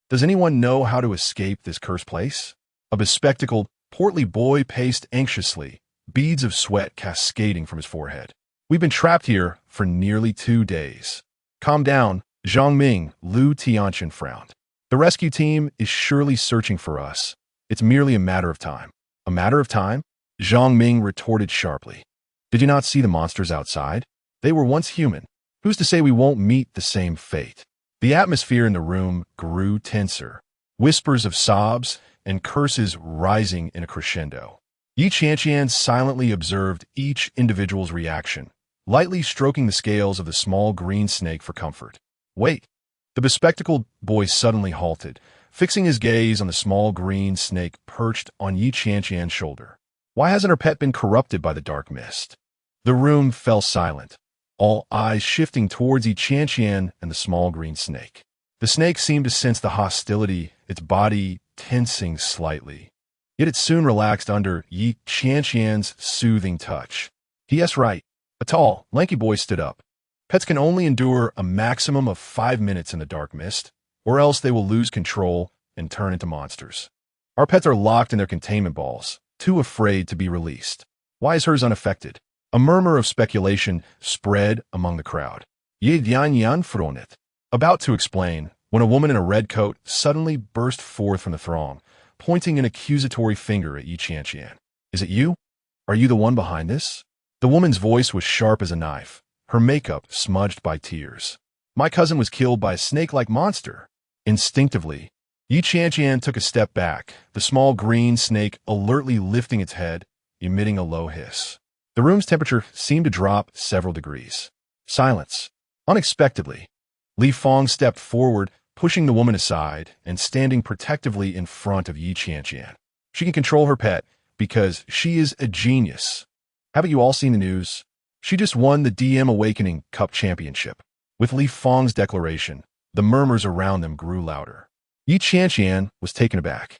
Does anyone know how to escape this cursed place? A bespectacled, portly boy paced anxiously, beads of sweat cascading from his forehead. We've been trapped here for nearly 2 days. Calm down, Zhang Lu Tianchen frowned. The rescue team is surely searching for us. It's merely a matter of time. A matter of time? Zhang Ming retorted sharply. Did you not see the monsters outside? They were once human. Who's to say we won't meet the same fate? The atmosphere in the room grew tenser, whispers of sobs and curses rising in a crescendo. Yi Qianqian silently observed each individual's reaction, lightly stroking the scales of the small green snake for comfort. Wait! The bespectacled boy suddenly halted, fixing his gaze on the small green snake perched on Yi Qianqian's shoulder. Why hasn't her pet been corrupted by the dark mist? The room fell silent, all eyes shifting towards Yi Qianqian and the small green snake. The snake seemed to sense the hostility, its body tensing slightly. Yet it soon relaxed under Yi Qianqian's soothing touch. Yes, right. A tall, lanky boy stood up. Pets can only endure a maximum of 5 minutes in the dark mist, or else they will lose control and turn into monsters. Our pets are locked in their containment balls, too afraid to be released. Why is hers unaffected? A murmur of speculation spread among the crowd. Ye Dian Fronet. About to explain, when a woman in a red coat suddenly burst forth from the throng, pointing an accusatory finger at Yi Qianqian. Is it you? Are you the one behind this? The woman's voice was sharp as a knife, her makeup smudged by tears. My cousin was killed by a snake-like monster. Instinctively, Yi Qianqian took a step back, the small green snake alertly lifting its head, emitting a low hiss. The room's temperature seemed to drop several degrees. Silence. Unexpectedly, Li Feng stepped forward, pushing the woman aside and standing protectively in front of Yi Qianqian. She can control her pet because she is a genius. Haven't you all seen the news? She just won the DM Awakening Cup Championship. With Li Feng's declaration, the murmurs around them grew louder. Yi Qianqian was taken aback.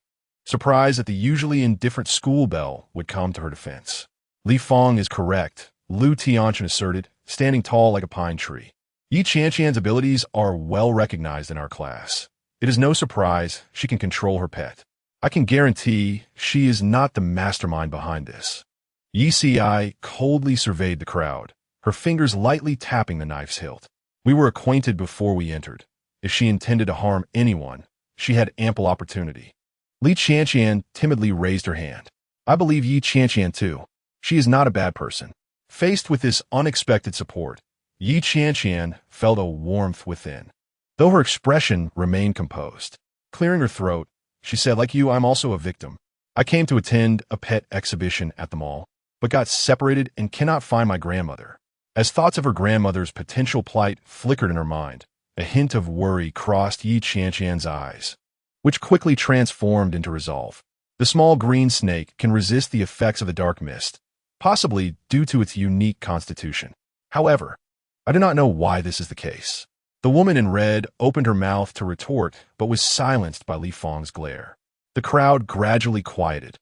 surprised that the usually indifferent school belle would come to her defense. Li Fong is correct, Lu Tianqian asserted, standing tall like a pine tree. Yi Qianqian's abilities are well recognized in our class. It is no surprise she can control her pet. I can guarantee she is not the mastermind behind this. Yi Ci coldly surveyed the crowd, her fingers lightly tapping the knife's hilt. We were acquainted before we entered. If she intended to harm anyone, she had ample opportunity. Li Qianqian timidly raised her hand. I believe Yi Qianqian too. She is not a bad person. Faced with this unexpected support, Yi Qianqian felt a warmth within, though her expression remained composed. Clearing her throat, she said, like you, I'm also a victim. I came to attend a pet exhibition at the mall, but got separated and cannot find my grandmother. As thoughts of her grandmother's potential plight flickered in her mind, a hint of worry crossed Yi Qianqian's eyes, which quickly transformed into resolve. The small green snake can resist the effects of the dark mist, possibly due to its unique constitution. However, I do not know why this is the case. The woman in red opened her mouth to retort, but was silenced by Li Fong's glare. The crowd gradually quieted,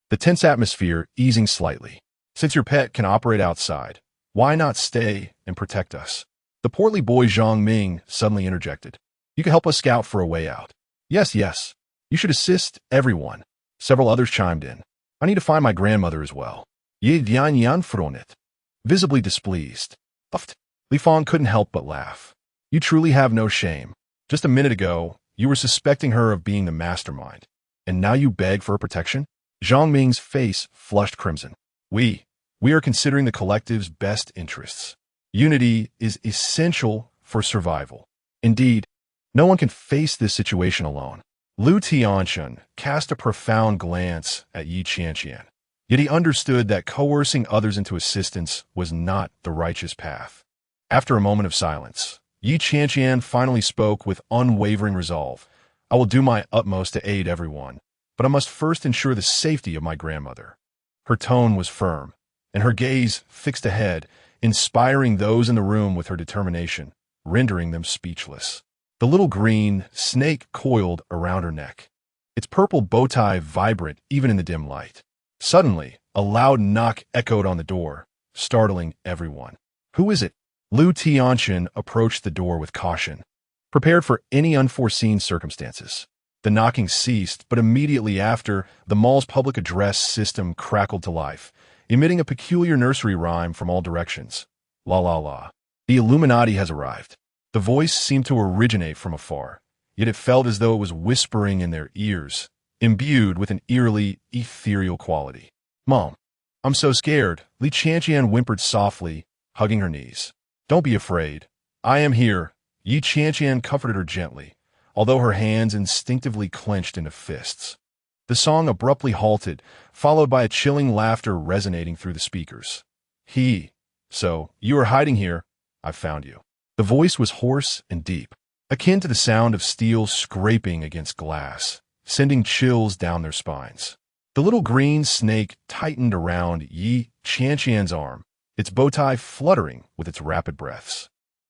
the tense atmosphere easing slightly. Since your pet can operate outside, why not stay and protect us? The portly boy Zhang Ming suddenly interjected. You can help us scout for a way out. Yes, yes. You should assist everyone. Several others chimed in. I need to find my grandmother as well. Ye Dian Yan Fronit. Visibly displeased. Uffed. Li Fong couldn't help but laugh. You truly have no shame. Just a minute ago, you were suspecting her of being the mastermind, and now you beg for her protection? Zhang Ming's face flushed crimson. We are considering the collective's best interests. Unity is essential for survival. Indeed, no one can face this situation alone. Lu Tianqian cast a profound glance at Yi Qianqian, yet he understood that coercing others into assistance was not the righteous path. After a moment of silence, Yi Qianqian finally spoke with unwavering resolve. I will do my utmost to aid everyone, but I must first ensure the safety of my grandmother. Her tone was firm, and her gaze fixed ahead, inspiring those in the room with her determination, rendering them speechless. The little green snake coiled around her neck, its purple bow tie vibrant even in the dim light. Suddenly, a loud knock echoed on the door, startling everyone. Who is it? Lu Tianqian approached the door with caution, prepared for any unforeseen circumstances. The knocking ceased, but immediately after, the mall's public address system crackled to life, emitting a peculiar nursery rhyme from all directions. La la la. The Illuminati has arrived. The voice seemed to originate from afar, yet it felt as though it was whispering in their ears, imbued with an eerily ethereal quality. Mom, I'm so scared, Li Qianqian whimpered softly, hugging her knees. Don't be afraid. I am here. Yi Qianqian comforted her gently, although her hands instinctively clenched into fists. The song abruptly halted, followed by a chilling laughter resonating through the speakers. So, you are hiding here. I've found you. The voice was hoarse and deep, akin to the sound of steel scraping against glass, sending chills down their spines. The little green snake tightened around Yi Qianqian's arm, its bow tie fluttering with its rapid breaths.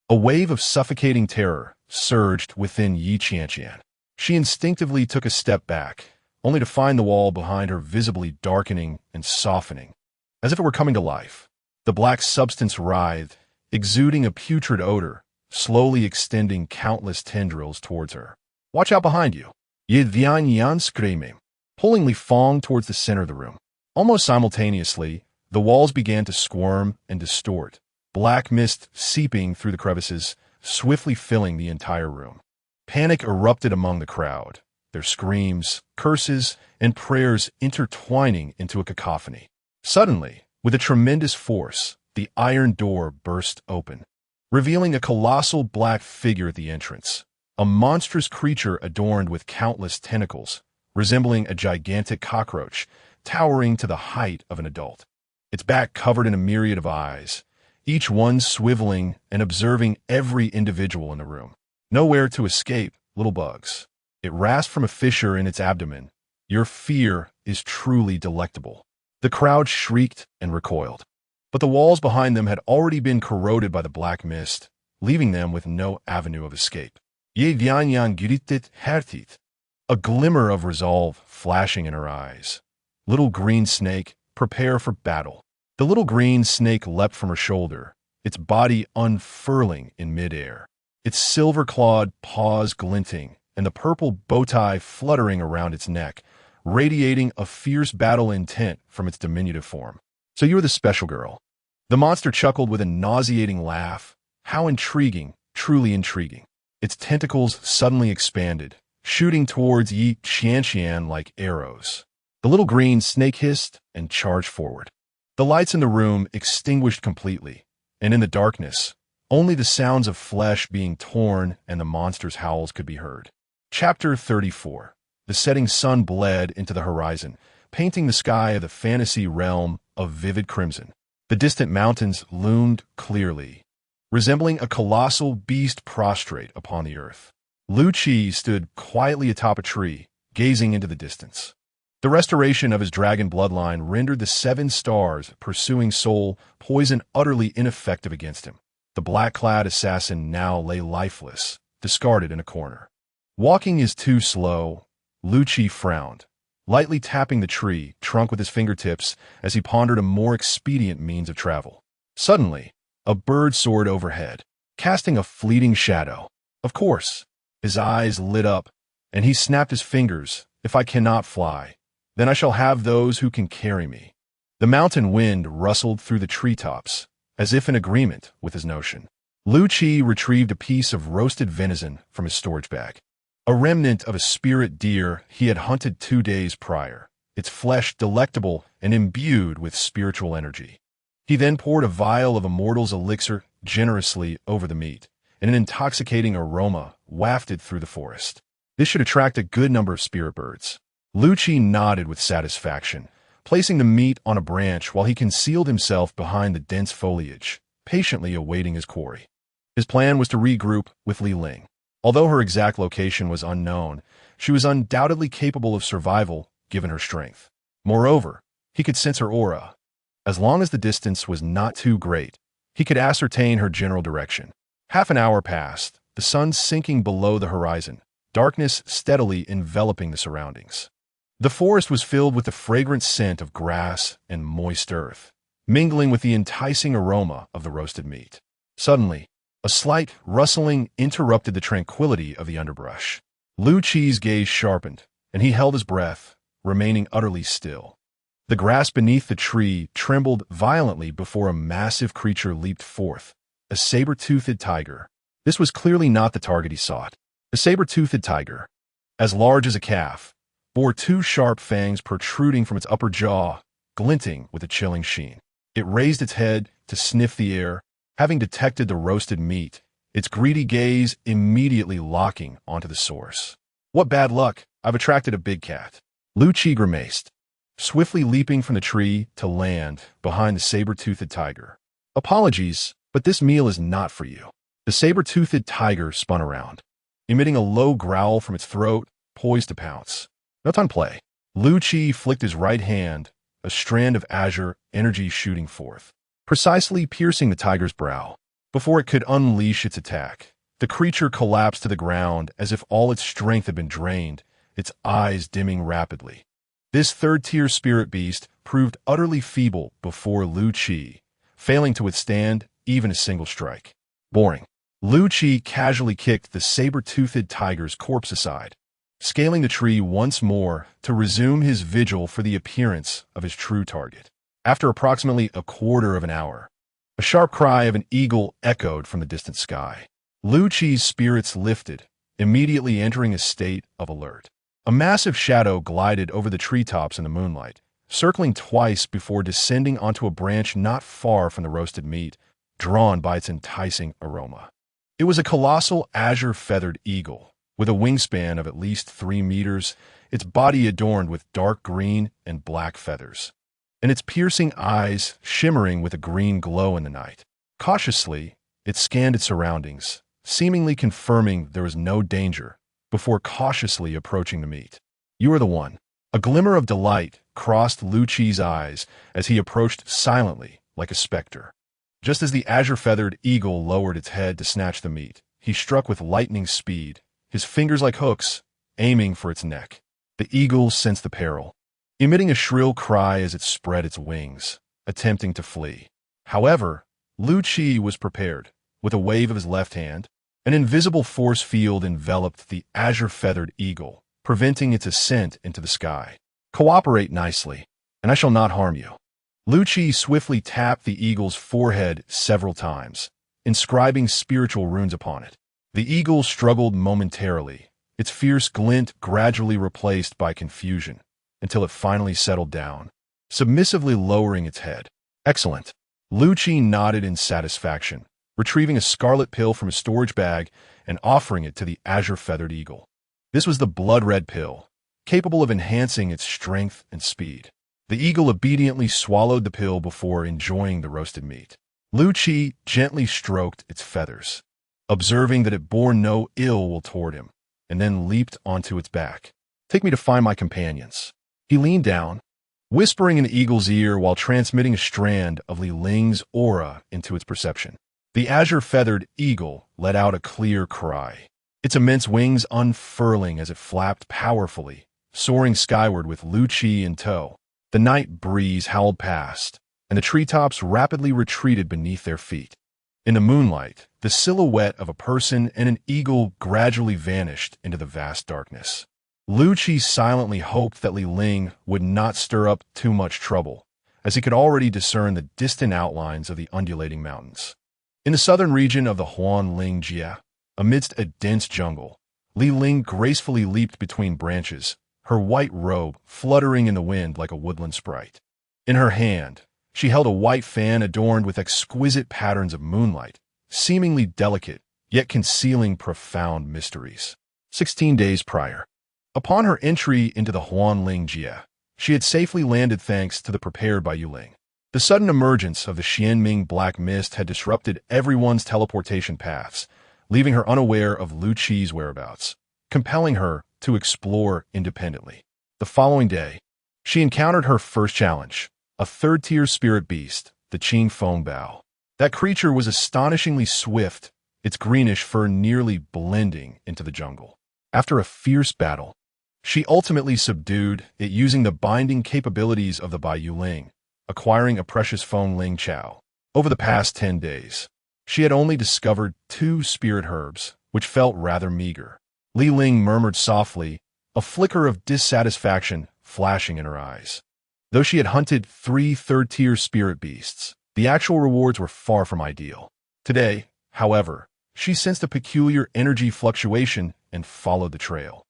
A wave of suffocating terror surged within Yi Qianqian. She instinctively took a step back, only to find the wall behind her visibly darkening and softening, as if it were coming to life. The black substance writhed, exuding a putrid odor, slowly extending countless tendrils towards her. Watch out behind you. Ye Vian Yan screaming, pulling Li Fong towards the center of the room. Almost simultaneously, the walls began to squirm and distort, black mist seeping through the crevices, swiftly filling the entire room. Panic erupted among the crowd, their screams, curses, and prayers intertwining into a cacophony. Suddenly, with a tremendous force, the iron door burst open, revealing a colossal black figure at the entrance, a monstrous creature adorned with countless tentacles, resembling a gigantic cockroach, towering to the height of an adult. Its back covered in a myriad of eyes, each one swiveling and observing every individual in the room. Nowhere to escape, little bugs. It rasped from a fissure in its abdomen. Your fear is truly delectable. The crowd shrieked and recoiled, but the walls behind them had already been corroded by the black mist, leaving them with no avenue of escape. Ye Vianyan Guritit Hertit. a glimmer of resolve flashing in her eyes. "Little green snake, prepare for battle." The little green snake leapt from her shoulder, its body unfurling in midair, its silver-clawed paws glinting, and the purple bowtie fluttering around its neck, radiating a fierce battle intent from its diminutive form. "So you're the special girl." The monster chuckled with a nauseating laugh. How intriguing, truly intriguing. Its tentacles suddenly expanded, shooting towards Qianqian like arrows. The little green snake hissed and charged forward. The lights in the room extinguished completely, and in the darkness, only the sounds of flesh being torn and the monster's howls could be heard. Chapter 34. The setting sun bled into the horizon, painting the sky of the fantasy realm of vivid crimson. The distant mountains loomed clearly, resembling a colossal beast prostrate upon the earth. Lu Qi stood quietly atop a tree, gazing into the distance. The restoration of his dragon bloodline rendered the 7 stars pursuing soul poison utterly ineffective against him. The black-clad assassin now lay lifeless, discarded in a corner. "Walking is too slow," Lu Qi frowned, lightly tapping the tree trunk with his fingertips as he pondered a more expedient means of travel. Suddenly, a bird soared overhead, casting a fleeting shadow. Of course, his eyes lit up, and he snapped his fingers. "If I cannot fly, then I shall have those who can carry me." The mountain wind rustled through the treetops, as if in agreement with his notion. Lu Qi retrieved a piece of roasted venison from his storage bag, a remnant of a spirit deer he had hunted 2 days prior, its flesh delectable and imbued with spiritual energy. He then poured a vial of immortal's elixir generously over the meat, and an intoxicating aroma wafted through the forest. This should attract a good number of spirit birds. Lu Qi nodded with satisfaction, placing the meat on a branch while he concealed himself behind the dense foliage, patiently awaiting his quarry. His plan was to regroup with Li Ling. Although her exact location was unknown, she was undoubtedly capable of survival given her strength. Moreover, he could sense her aura. As long as the distance was not too great, he could ascertain her general direction. Half an hour passed, the sun sinking below the horizon, darkness steadily enveloping the surroundings. The forest was filled with the fragrant scent of grass and moist earth, mingling with the enticing aroma of the roasted meat. Suddenly, a slight rustling interrupted the tranquility of the underbrush. Lu Qi's gaze sharpened, and he held his breath, remaining utterly still. The grass beneath the tree trembled violently before a massive creature leaped forth, a saber-toothed tiger. This was clearly not the target he sought. The saber-toothed tiger, as large as a calf, bore 2 sharp fangs protruding from its upper jaw, glinting with a chilling sheen. It raised its head to sniff the air, having detected the roasted meat, its greedy gaze immediately locking onto the source. "What bad luck, I've attracted a big cat." Lu Qi grimaced, swiftly leaping from the tree to land behind the saber-toothed tiger. "Apologies, but this meal is not for you." The saber-toothed tiger spun around, emitting a low growl from its throat, poised to pounce. "No time to play." Lu Qi flicked his right hand, a strand of azure energy shooting forth, precisely piercing the tiger's brow. Before it could unleash its attack, the creature collapsed to the ground as if all its strength had been drained, its eyes dimming rapidly. This 3rd-tier spirit beast proved utterly feeble before Lu Qi, failing to withstand even a single strike. Boring. Lu Qi casually kicked the saber-toothed tiger's corpse aside, scaling the tree once more to resume his vigil for the appearance of his true target. After approximately a quarter of an hour, a sharp cry of an eagle echoed from the distant sky. Lu Qi's spirits lifted, immediately entering a state of alert. A massive shadow glided over the treetops in the moonlight, circling twice before descending onto a branch not far from the roasted meat, drawn by its enticing aroma. It was a colossal azure-feathered eagle, with a wingspan of at least 3 meters, its body adorned with dark green and black feathers, and its piercing eyes shimmering with a green glow in the night. Cautiously, it scanned its surroundings, seemingly confirming there was no danger, before cautiously approaching the meat. "You are the one." A glimmer of delight crossed Lu Qi's eyes as he approached silently, like a specter. Just as the azure-feathered eagle lowered its head to snatch the meat, he struck with lightning speed, his fingers like hooks, aiming for its neck. The eagle sensed the peril, emitting a shrill cry as it spread its wings, attempting to flee. However, Lu Qi was prepared. With a wave of his left hand, an invisible force field enveloped the azure-feathered eagle, preventing its ascent into the sky. "Cooperate nicely, and I shall not harm you." Lu Qi swiftly tapped the eagle's forehead several times, inscribing spiritual runes upon it. The eagle struggled momentarily, its fierce glint gradually replaced by confusion, until it finally settled down, submissively lowering its head. "Excellent." Lu Qi nodded in satisfaction, retrieving a scarlet pill from a storage bag and offering it to the azure-feathered eagle. This was the blood-red pill, capable of enhancing its strength and speed. The eagle obediently swallowed the pill before enjoying the roasted meat. Lu Qi gently stroked its feathers, observing that it bore no ill will toward him, and then leaped onto its back. "Take me to find my companions." He leaned down, whispering in the eagle's ear while transmitting a strand of Li Ling's aura into its perception. The azure-feathered eagle let out a clear cry, its immense wings unfurling as it flapped powerfully, soaring skyward with Lu Qi in tow. The night breeze howled past, and the treetops rapidly retreated beneath their feet. In the moonlight, the silhouette of a person and an eagle gradually vanished into the vast darkness. Lu Qi silently hoped that Li Ling would not stir up too much trouble, as he could already discern the distant outlines of the undulating mountains. In the southern region of the Qianqian, amidst a dense jungle, Li Ling gracefully leaped between branches, her white robe fluttering in the wind like a woodland sprite. In her hand, she held a white fan adorned with exquisite patterns of moonlight, seemingly delicate, yet concealing profound mysteries. 16 days prior, upon her entry into the Qianqian, she had safely landed thanks to the prepared by Yuling. The sudden emergence of the Xianming black mist had disrupted everyone's teleportation paths, leaving her unaware of Lu Qi's whereabouts, compelling her to explore independently. The following day, she encountered her first challenge, a third-tier spirit beast, the Qianqian. That creature was astonishingly swift, its greenish fur nearly blending into the jungle. After a fierce battle, she ultimately subdued it using the binding capabilities of the Bai Yuling, acquiring a precious Feng Ling Chao. Over the past 10 days, she had only discovered 2 spirit herbs, which felt rather meager. Li Ling murmured softly, a flicker of dissatisfaction flashing in her eyes. Though she had hunted 3 third-tier spirit beasts, the actual rewards were far from ideal. Today, however, she sensed a peculiar energy fluctuation and followed the trail,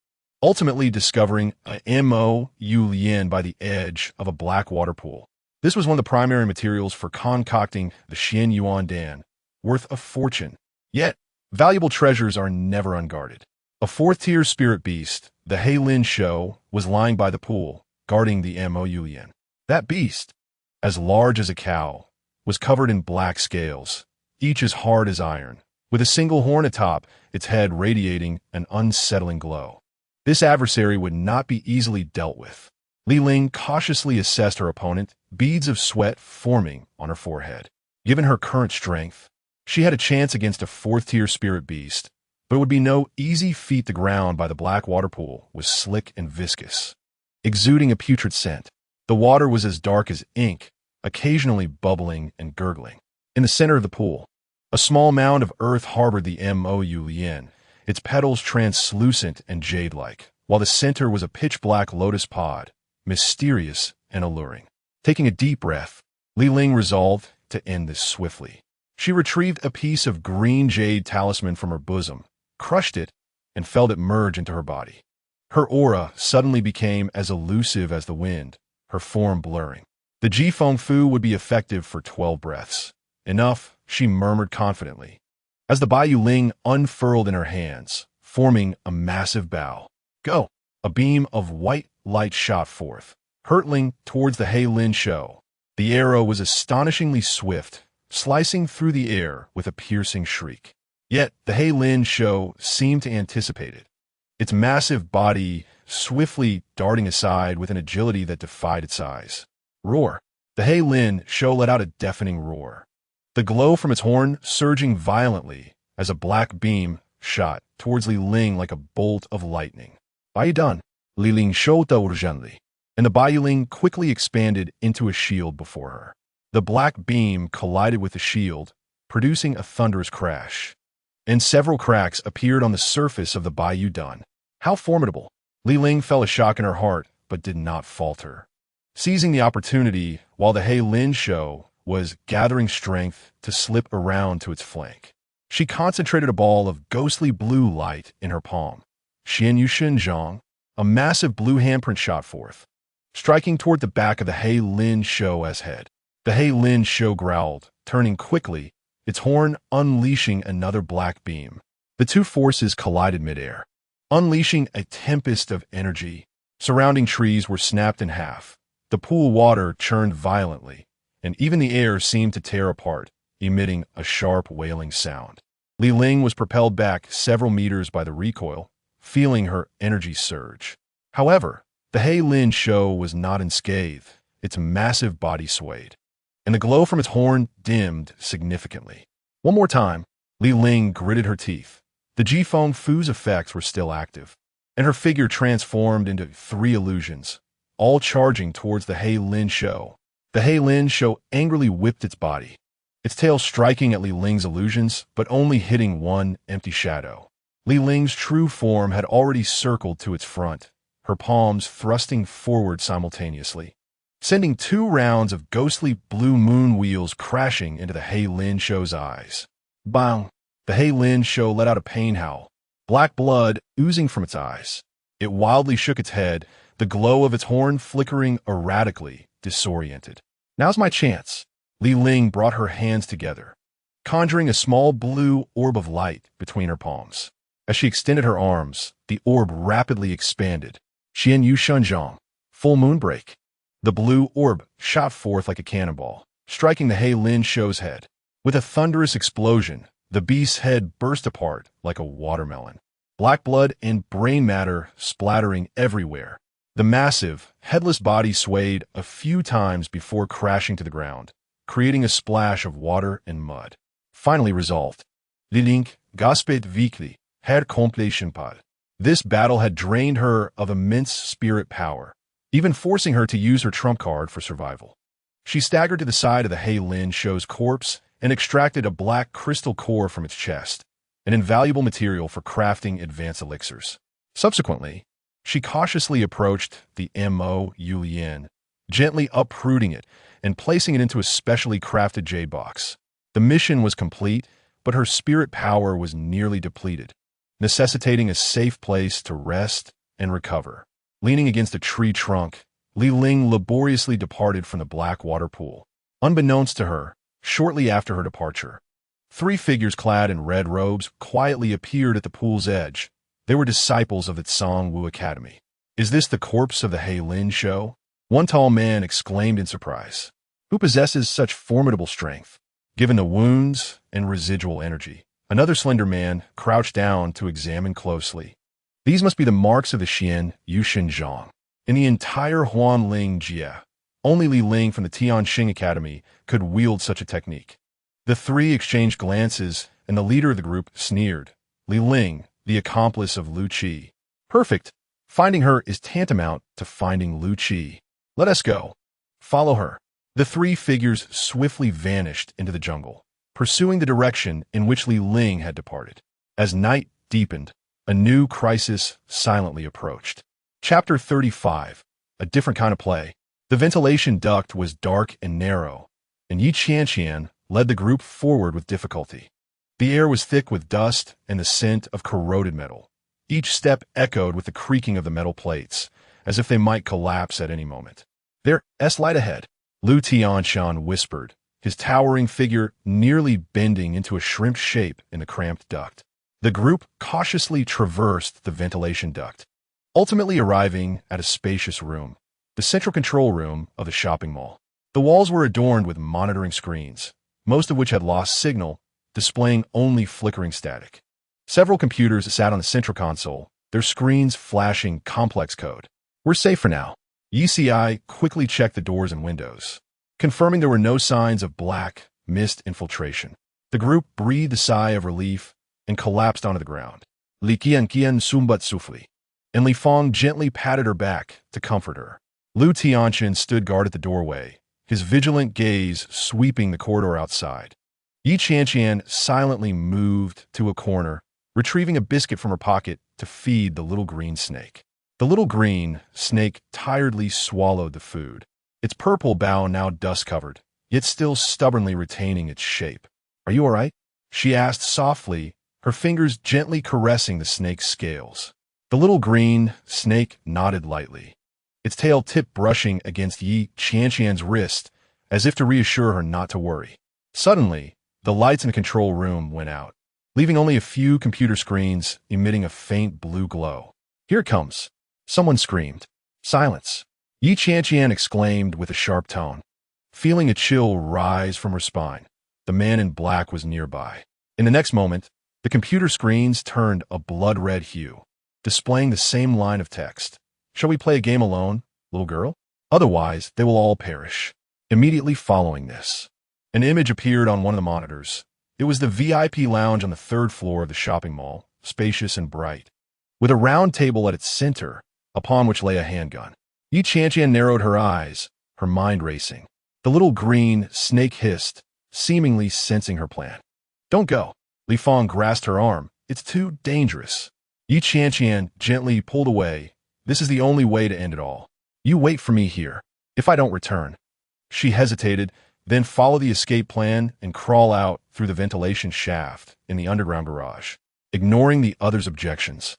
ultimately discovering a Mo Yulian by the edge of a black water pool. This was one of the primary materials for concocting the Xian Yuan Dan, worth a fortune. Yet, valuable treasures are never unguarded. A 4th-tier spirit beast, the He Lin Shou, was lying by the pool, guarding the Mo Yulian. That beast, as large as a cow, was covered in black scales, each as hard as iron, with a single horn atop, its head radiating an unsettling glow. This adversary would not be easily dealt with. Li Ling cautiously assessed her opponent, beads of sweat forming on her forehead. Given her current strength, she had a chance against a 4th-tier spirit beast, but it would be no easy feat. The ground by the black water pool was slick and viscous, exuding a putrid scent. The water was as dark as ink, occasionally bubbling and gurgling. In the center of the pool, a small mound of earth harbored the Mo Yulian, its petals translucent and jade-like, while the center was a pitch-black lotus pod, mysterious and alluring. Taking a deep breath, Li Ling resolved to end this swiftly. She retrieved a piece of green jade talisman from her bosom, crushed it, and felt it merge into her body. Her aura suddenly became as elusive as the wind, her form blurring. The Jifeng Fu would be effective for 12 breaths. Enough, she murmured confidently, as the Bai Yuling unfurled in her hands, forming a massive bow. Go! A beam of white light shot forth, hurtling towards the He Lin Shou. The arrow was astonishingly swift, slicing through the air with a piercing shriek. Yet the He Lin Shou seemed to anticipate it, its massive body swiftly darting aside with an agility that defied its size. Roar! The He Lin Shou let out a deafening roar, the glow from its horn surging violently as a black beam shot towards Li Ling like a bolt of lightning. Are you done? Li Ling showed urgently, and the Bailing quickly expanded into a shield before her. The black beam collided with the shield, producing a thunderous crash, and several cracks appeared on the surface of the Bayou Dun. How formidable! Li Ling felt a shock in her heart, but did not falter. Seizing the opportunity while the He Lin show was gathering strength to slip around to its flank, she concentrated a ball of ghostly blue light in her palm. Qianqian, a massive blue handprint shot forth, striking toward the back of the He Lin show's head. The He Lin show growled, turning quickly, its horn unleashing another black beam. The two forces collided midair, unleashing a tempest of energy. Surrounding trees were snapped in half. The pool water churned violently, and even the air seemed to tear apart, emitting a sharp wailing sound. Li Ling was propelled back several meters by the recoil, feeling her energy surge. However, the He Lin show was not unscathed. Its massive body swayed, and the glow from its horn dimmed significantly. One more time, Li Ling gritted her teeth. The Jifeng Fu's effects were still active, and her figure transformed into three illusions, all charging towards the He Lin show. The He Lin show angrily whipped its body, its tail striking at Li Ling's illusions, but only hitting one empty shadow. Li Ling's true form had already circled to its front, her palms thrusting forward simultaneously, sending 2 rounds of ghostly blue moon wheels crashing into the He Lin show's eyes. Bang! The He Lin show let out a pain howl, black blood oozing from its eyes. It wildly shook its head, the glow of its horn flickering erratically, disoriented. Now's my chance. Li Ling brought her hands together, conjuring a small blue orb of light between her palms. As she extended her arms, the orb rapidly expanded. Qianqian, full moon break. The blue orb shot forth like a cannonball, striking the He Lin show's head. With a thunderous explosion, the beast's head burst apart like a watermelon, black blood and brain matter splattering everywhere. The massive, headless body swayed a few times before crashing to the ground, creating a splash of water and mud. Finally resolved. Li Ling, gasped weakly, her completion pod. This battle had drained her of immense spirit power, even forcing her to use her trump card for survival. She staggered to the side of the He Lin show's corpse and extracted a black crystal core from its chest, an invaluable material for crafting advanced elixirs. Subsequently, she cautiously approached the Mo Yulian, gently uprooting it and placing it into a specially crafted jade box. The mission was complete, but her spirit power was nearly depleted, necessitating a safe place to rest and recover. Leaning against a tree trunk, Li Ling laboriously departed from the black water pool. Unbeknownst to her, shortly after her departure, 3 figures clad in red robes quietly appeared at the pool's edge. They were disciples of the Tsangwu Academy. Is this the corpse of the He Lin show? One tall man exclaimed in surprise. Who possesses such formidable strength, given the wounds and residual energy? Another slender man crouched down to examine closely. These must be the marks of the Qianqian. In the entire Huanling Jia, only Li Ling from the Qianqian Academy could wield such a technique. The 3 exchanged glances, and the leader of the group sneered. Li Ling, the accomplice of Lu Qi. Perfect. Finding her is tantamount to finding Lu Qi. Let us go. Follow her. The 3 figures swiftly vanished into the jungle, pursuing the direction in which Li Ling had departed. As night deepened, a new crisis silently approached. Chapter 35. A different kind of play. The ventilation duct was dark and narrow, and Yi Qianqian led the group forward with difficulty. The air was thick with dust and the scent of corroded metal. Each step echoed with the creaking of the metal plates, as if they might collapse at any moment. There's light ahead, Lu Tianshan whispered, his towering figure nearly bending into a shrimp shape in the cramped duct. The group cautiously traversed the ventilation duct, ultimately arriving at a spacious room, the central control room of the shopping mall. The walls were adorned with monitoring screens, most of which had lost signal, displaying only flickering static. Several computers sat on the central console, their screens flashing complex code. We're safe for now. ECI quickly checked the doors and windows, confirming there were no signs of black mist infiltration. The group breathed a sigh of relief and collapsed onto the ground. Li Qianqian sumbat sufli. and Li Fang gently patted her back to comfort her. Lu Tianqian stood guard at the doorway, his vigilant gaze sweeping the corridor outside. Yi Qianqian silently moved to a corner, retrieving a biscuit from her pocket to feed the little green snake. The little green snake tiredly swallowed the food, its purple bow now dust-covered, yet still stubbornly retaining its shape. "Are you all right?" she asked softly, her fingers gently caressing the snake's scales. The little green snake nodded lightly, its tail tip brushing against Yi Qianqian's wrist, as if to reassure her not to worry. Suddenly, the lights in the control room went out, leaving only a few computer screens emitting a faint blue glow. "Here it comes," someone screamed. "Silence," Yi Qianqian exclaimed with a sharp tone. Feeling a chill rise from her spine, the man in black was nearby. In the next moment, the computer screens turned a blood-red hue, displaying the same line of text. "Shall we play a game alone, little girl? Otherwise, they will all perish." Immediately following this, an image appeared on one of the monitors. It was the VIP lounge on the third floor of the shopping mall, spacious and bright, with a round table at its center, upon which lay a handgun. Yi Qianqian narrowed her eyes, her mind racing. The little green snake hissed, seemingly sensing her plan. "Don't go." Li Fang grasped her arm. "It's too dangerous." Yi Qianqian gently pulled away. "This is the only way to end it all. You wait for me here. If I don't return." She hesitated, then follow the escape plan and crawl out through the ventilation shaft in the underground garage, ignoring the others' objections.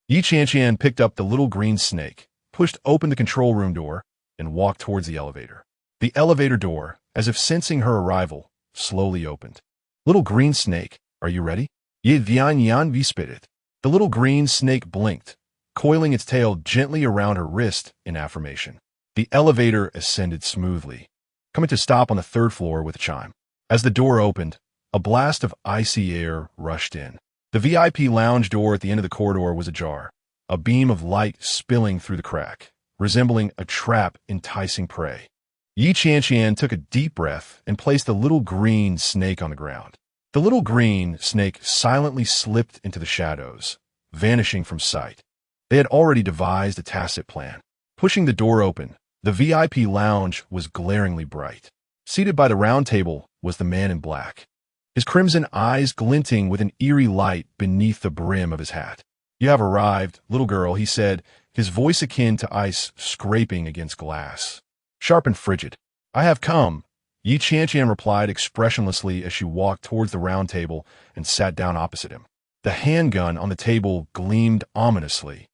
Yi Qianqian picked up the little green snake, pushed open the control room door, and walked towards the elevator. The elevator door, as if sensing her arrival, slowly opened. "Little green snake, are you ready?" "Ye vian yan vi spirit." The little green snake blinked, coiling its tail gently around her wrist in affirmation. The elevator ascended smoothly, coming to stop on the third floor with a chime. As the door opened, a blast of icy air rushed in. The VIP lounge door at the end of the corridor was ajar, a beam of light spilling through the crack, resembling a trap enticing prey. Yi Qianqian took a deep breath and placed the little green snake on the ground. The little green snake silently slipped into the shadows, vanishing from sight. They had already devised a tacit plan. Pushing the door open, the VIP lounge was glaringly bright. Seated by the round table was the man in black, his crimson eyes glinting with an eerie light beneath the brim of his hat. "You have arrived, little girl," he said, his voice akin to ice scraping against glass. Sharp and frigid. "I have come," Yi Qianqian replied expressionlessly as she walked towards the round table and sat down opposite him. The handgun on the table gleamed ominously,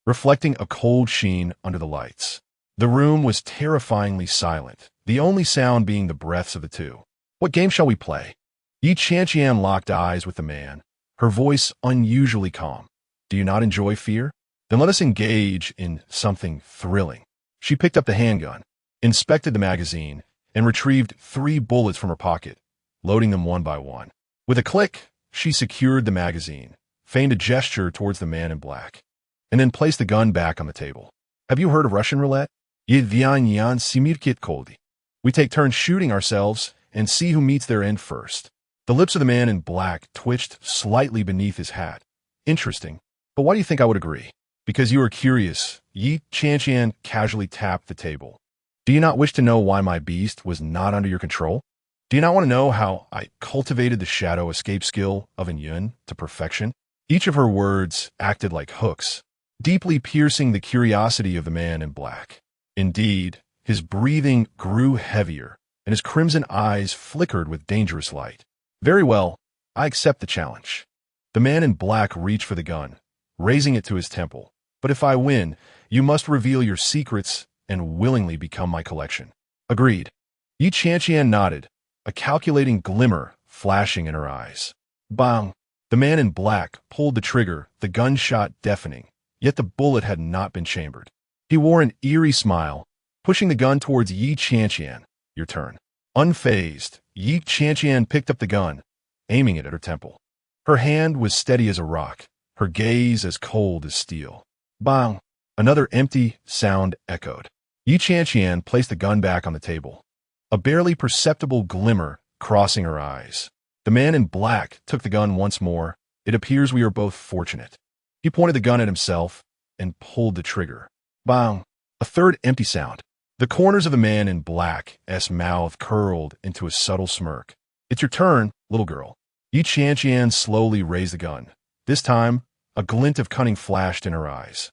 reflecting a cold sheen under the lights. The room was terrifyingly silent, the only sound being the breaths of the two. "What game shall we play?" Yi Qianqian locked eyes with the man, her voice unusually calm. "Do you not enjoy fear? Then let us engage in something thrilling." She picked up the handgun, inspected the magazine, and retrieved 3 bullets from her pocket, loading them one by one. With a click, she secured the magazine, feigned a gesture towards the man in black, and then placed the gun back on the table. "Have you heard of Russian roulette? Ye vian yan simirkit koldi. We take turns shooting ourselves and see who meets their end first." The lips of the man in black twitched slightly beneath his hat. "Interesting. But why do you think I would agree?" "Because you are curious." Yi Qianqian casually tapped the table. "Do you not wish to know why my beast was not under your control? Do you not want to know how I cultivated the shadow escape skill of an yun to perfection?" Each of her words acted like hooks, deeply piercing the curiosity of the man in black. Indeed, his breathing grew heavier, and his crimson eyes flickered with dangerous light. "Very well, I accept the challenge." The man in black reached for the gun, raising it to his temple. "But if I win, you must reveal your secrets and willingly become my collection." "Agreed." Yi Qianqian nodded, a calculating glimmer flashing in her eyes. Bang! The man in black pulled the trigger, the gunshot deafening, yet the bullet had not been chambered. He wore an eerie smile, pushing the gun towards Yi Qianqian. "Your turn." Unfazed, Yi Qianqian picked up the gun, aiming it at her temple. Her hand was steady as a rock, her gaze as cold as steel. Bang! Another empty sound echoed. Yi Qianqian placed the gun back on the table, a barely perceptible glimmer crossing her eyes. The man in black took the gun once more. "It appears we are both fortunate." He pointed the gun at himself, and pulled the trigger. Bang! A third empty sound. The corners of the man in black's mouth curled into a subtle smirk. It's your turn, little girl. Qianqian slowly raised the gun. This time, a glint of cunning flashed in her eyes.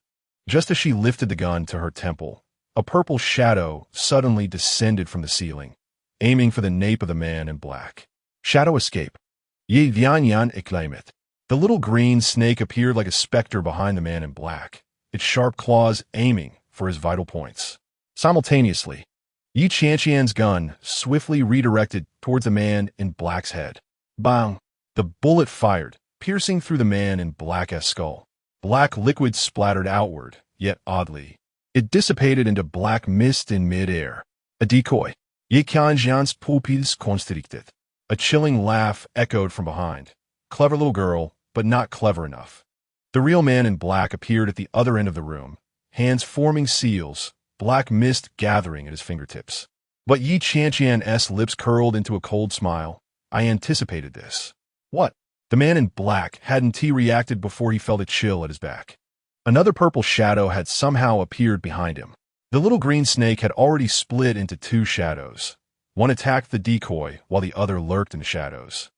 Just as she lifted the gun to her temple, a purple shadow suddenly descended from the ceiling, aiming for the nape of the man in black. Shadow escape. Ye Qianqian exclaimed. The little green snake appeared like a specter behind the man in black, its sharp claws aiming for his vital points. Simultaneously, Qianqian's gun swiftly redirected towards the man in black's head. Bang! The bullet fired, piercing through the man in black's skull. Black liquid splattered outward, yet oddly. It dissipated into black mist in mid-air. A decoy. Qianqian's pupils constricted. A chilling laugh echoed from behind. Clever little girl, but not clever enough. The real man in black appeared at the other end of the room, hands forming seals, black mist gathering at his fingertips. But Qianqian's lips curled into a cold smile. I anticipated this. What? The man in black hadn't reacted before he felt a chill at his back. Another purple shadow had somehow appeared behind him. The little green snake had already split into two shadows. One attacked the decoy while the other lurked in the shadows,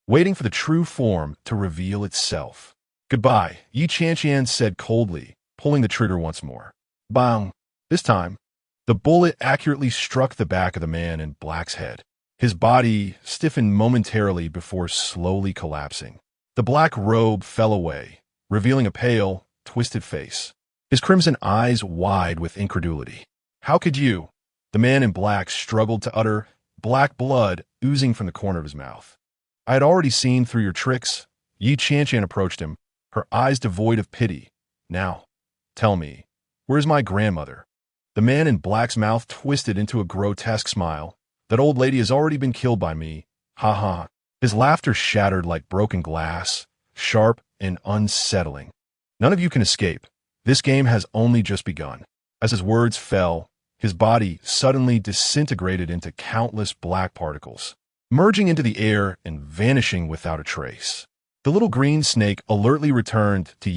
waiting for the true form to reveal itself. Goodbye, Qianqian said coldly, pulling the trigger once more. Bang! This time, the bullet accurately struck the back of the man in black's head. His body stiffened momentarily before slowly collapsing. The black robe fell away, revealing a pale, twisted face. His crimson eyes wide with incredulity. How could you? The man in black struggled to utter, black blood oozing from the corner of his mouth. I had already seen through your tricks. Qianqian approached him, her eyes devoid of pity. Now, tell me, where's my grandmother? The man in black's mouth twisted into a grotesque smile. That old lady has already been killed by me. Ha ha. His laughter shattered like broken glass, sharp and unsettling. None of you can escape. This game has only just begun. As his words fell, his body suddenly disintegrated into countless black particles, merging into the air and vanishing without a trace. The little green snake alertly returned to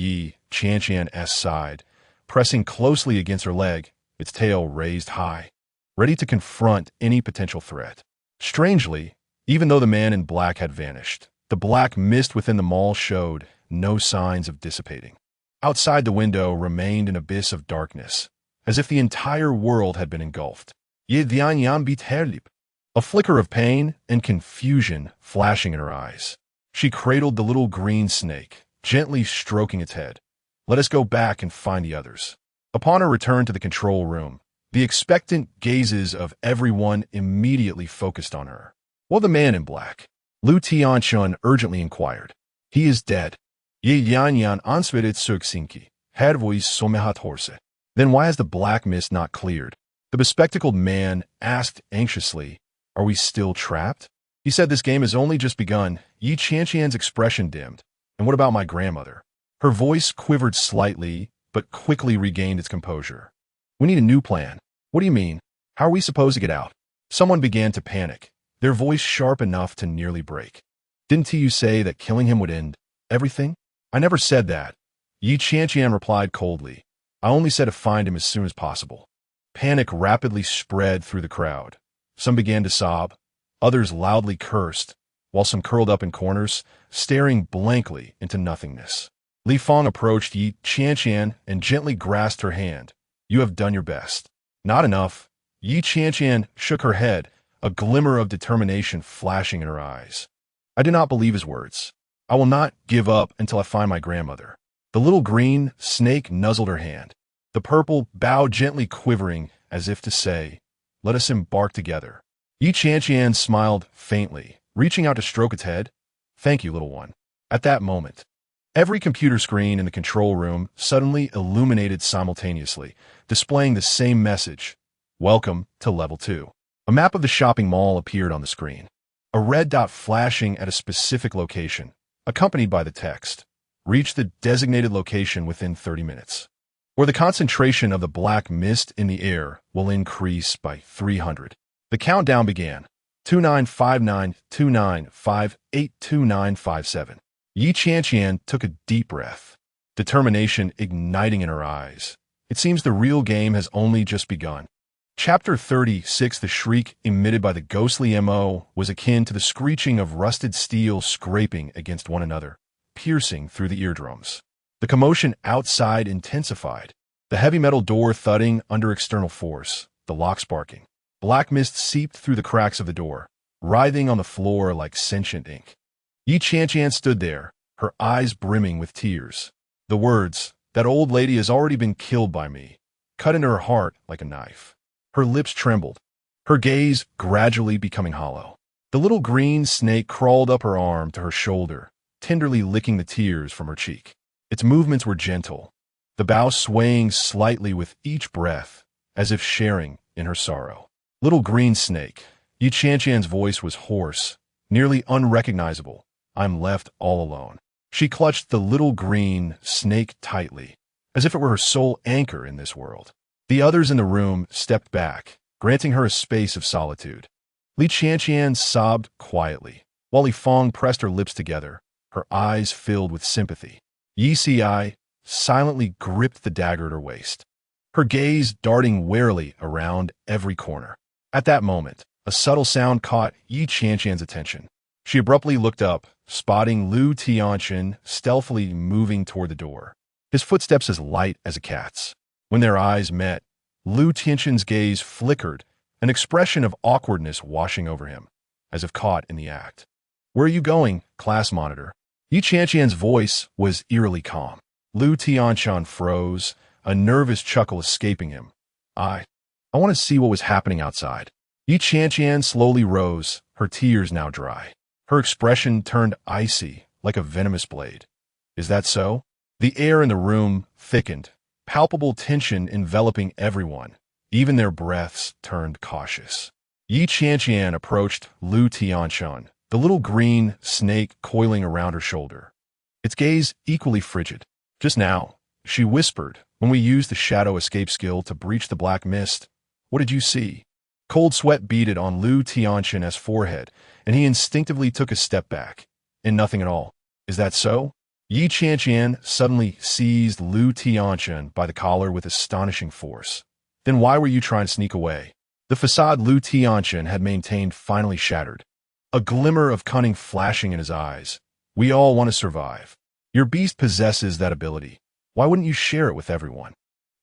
Qianqian's side, pressing closely against her leg, its tail raised high, ready to confront any potential threat. Strangely, even though the man in black had vanished, the black mist within the mall showed no signs of dissipating. Outside the window remained an abyss of darkness, as if the entire world had been engulfed. A flicker of pain and confusion flashing in her eyes. She cradled the little green snake, gently stroking its head. Let us go back and find the others. Upon her return to the control room, the expectant gazes of everyone immediately focused on her. Well, the man in black. Lu Tianchun urgently inquired. He is dead. Ye Yanyan answered Suxinki. Hadvois somehat horse. Then why has the black mist not cleared? The bespectacled man asked anxiously, Are we still trapped? He said this game has only just begun. Qianqian's expression dimmed. And what about my grandmother? Her voice quivered slightly, but quickly regained its composure. We need a new plan. What do you mean? How are we supposed to get out? Someone began to panic, their voice sharp enough to nearly break. Didn't you say that killing him would end everything? I never said that. Qianqian replied coldly. I only said to find him as soon as possible. Panic rapidly spread through the crowd. Some began to sob, others loudly cursed, while some curled up in corners, staring blankly into nothingness. Li Feng approached Qianqian and gently grasped her hand. You have done your best. Not enough. Qianqian shook her head, a glimmer of determination flashing in her eyes. I did not believe his words. I will not give up until I find my grandmother. The little green snake nuzzled her hand. The purple bowed gently quivering as if to say, Let us embark together. Qianqian smiled faintly, reaching out to stroke its head. Thank you, little one. At that moment, every computer screen in the control room suddenly illuminated simultaneously, displaying the same message. Welcome to Level 2. A map of the shopping mall appeared on the screen. A red dot flashing at a specific location, accompanied by the text. Reach the designated location within 30 minutes. Or the concentration of the black mist in the air will increase by 300. The countdown began. 2959, 295, 82957. Qianqian took a deep breath. determination igniting in her eyes. It seems the real game has only just begun. Chapter 36. The shriek emitted by the ghostly MO was akin to the screeching of rusted steel scraping against one another, piercing through the eardrums. The commotion outside intensified, the heavy metal door thudding under external force, the lock sparking. Black mist seeped through the cracks of the door, writhing on the floor like sentient ink. Qianqian stood there, her eyes brimming with tears. The words, "That old lady has already been killed by me," cut into her heart like a knife. Her lips trembled, her gaze gradually becoming hollow. The little green snake crawled up her arm to her shoulder, tenderly licking the tears from her cheek. Its movements were gentle, the bough swaying slightly with each breath, as if sharing in her sorrow. Little green snake. Qianqian's voice was hoarse, nearly unrecognizable. "I'm left all alone." She clutched the little green snake tightly, as if it were her sole anchor in this world. The others in the room stepped back, granting her a space of solitude. Qianqian sobbed quietly, while Li Fong pressed her lips together, her eyes filled with sympathy. Yi Si silently gripped the dagger at her waist, her gaze darting warily around every corner. At that moment, a subtle sound caught Qianqian's attention. She abruptly looked up, spotting Lu Tianqian stealthily moving toward the door, his footsteps as light as a cat's. When their eyes met, Lu Tianqian's gaze flickered, an expression of awkwardness washing over him, as if caught in the act. "Where are you going, class monitor?" Qianqian's voice was eerily calm. Lu Tianqian froze, a nervous chuckle escaping him. I want to see what was happening outside." Qianqian slowly rose, her tears now dry. Her expression turned icy, like a venomous blade. "Is that so?" The air in the room thickened, palpable tension enveloping everyone. Even their breaths turned cautious. Qianqian approached Lu Tianqian, the little green snake coiling around her shoulder, its gaze equally frigid. "Just now," she whispered, "when we used the shadow escape skill to breach the black mist, what did you see?" Cold sweat beaded on Lu Tianqian's forehead, and he instinctively took a step back. "And nothing at all. Is that so?" Qianqian suddenly seized Lu Tianqian by the collar with astonishing force. "Then why were you trying to sneak away?" The facade Lu Tianqian had maintained finally shattered, a glimmer of cunning flashing in his eyes. "We all want to survive. Your beast possesses that ability. Why wouldn't you share it with everyone?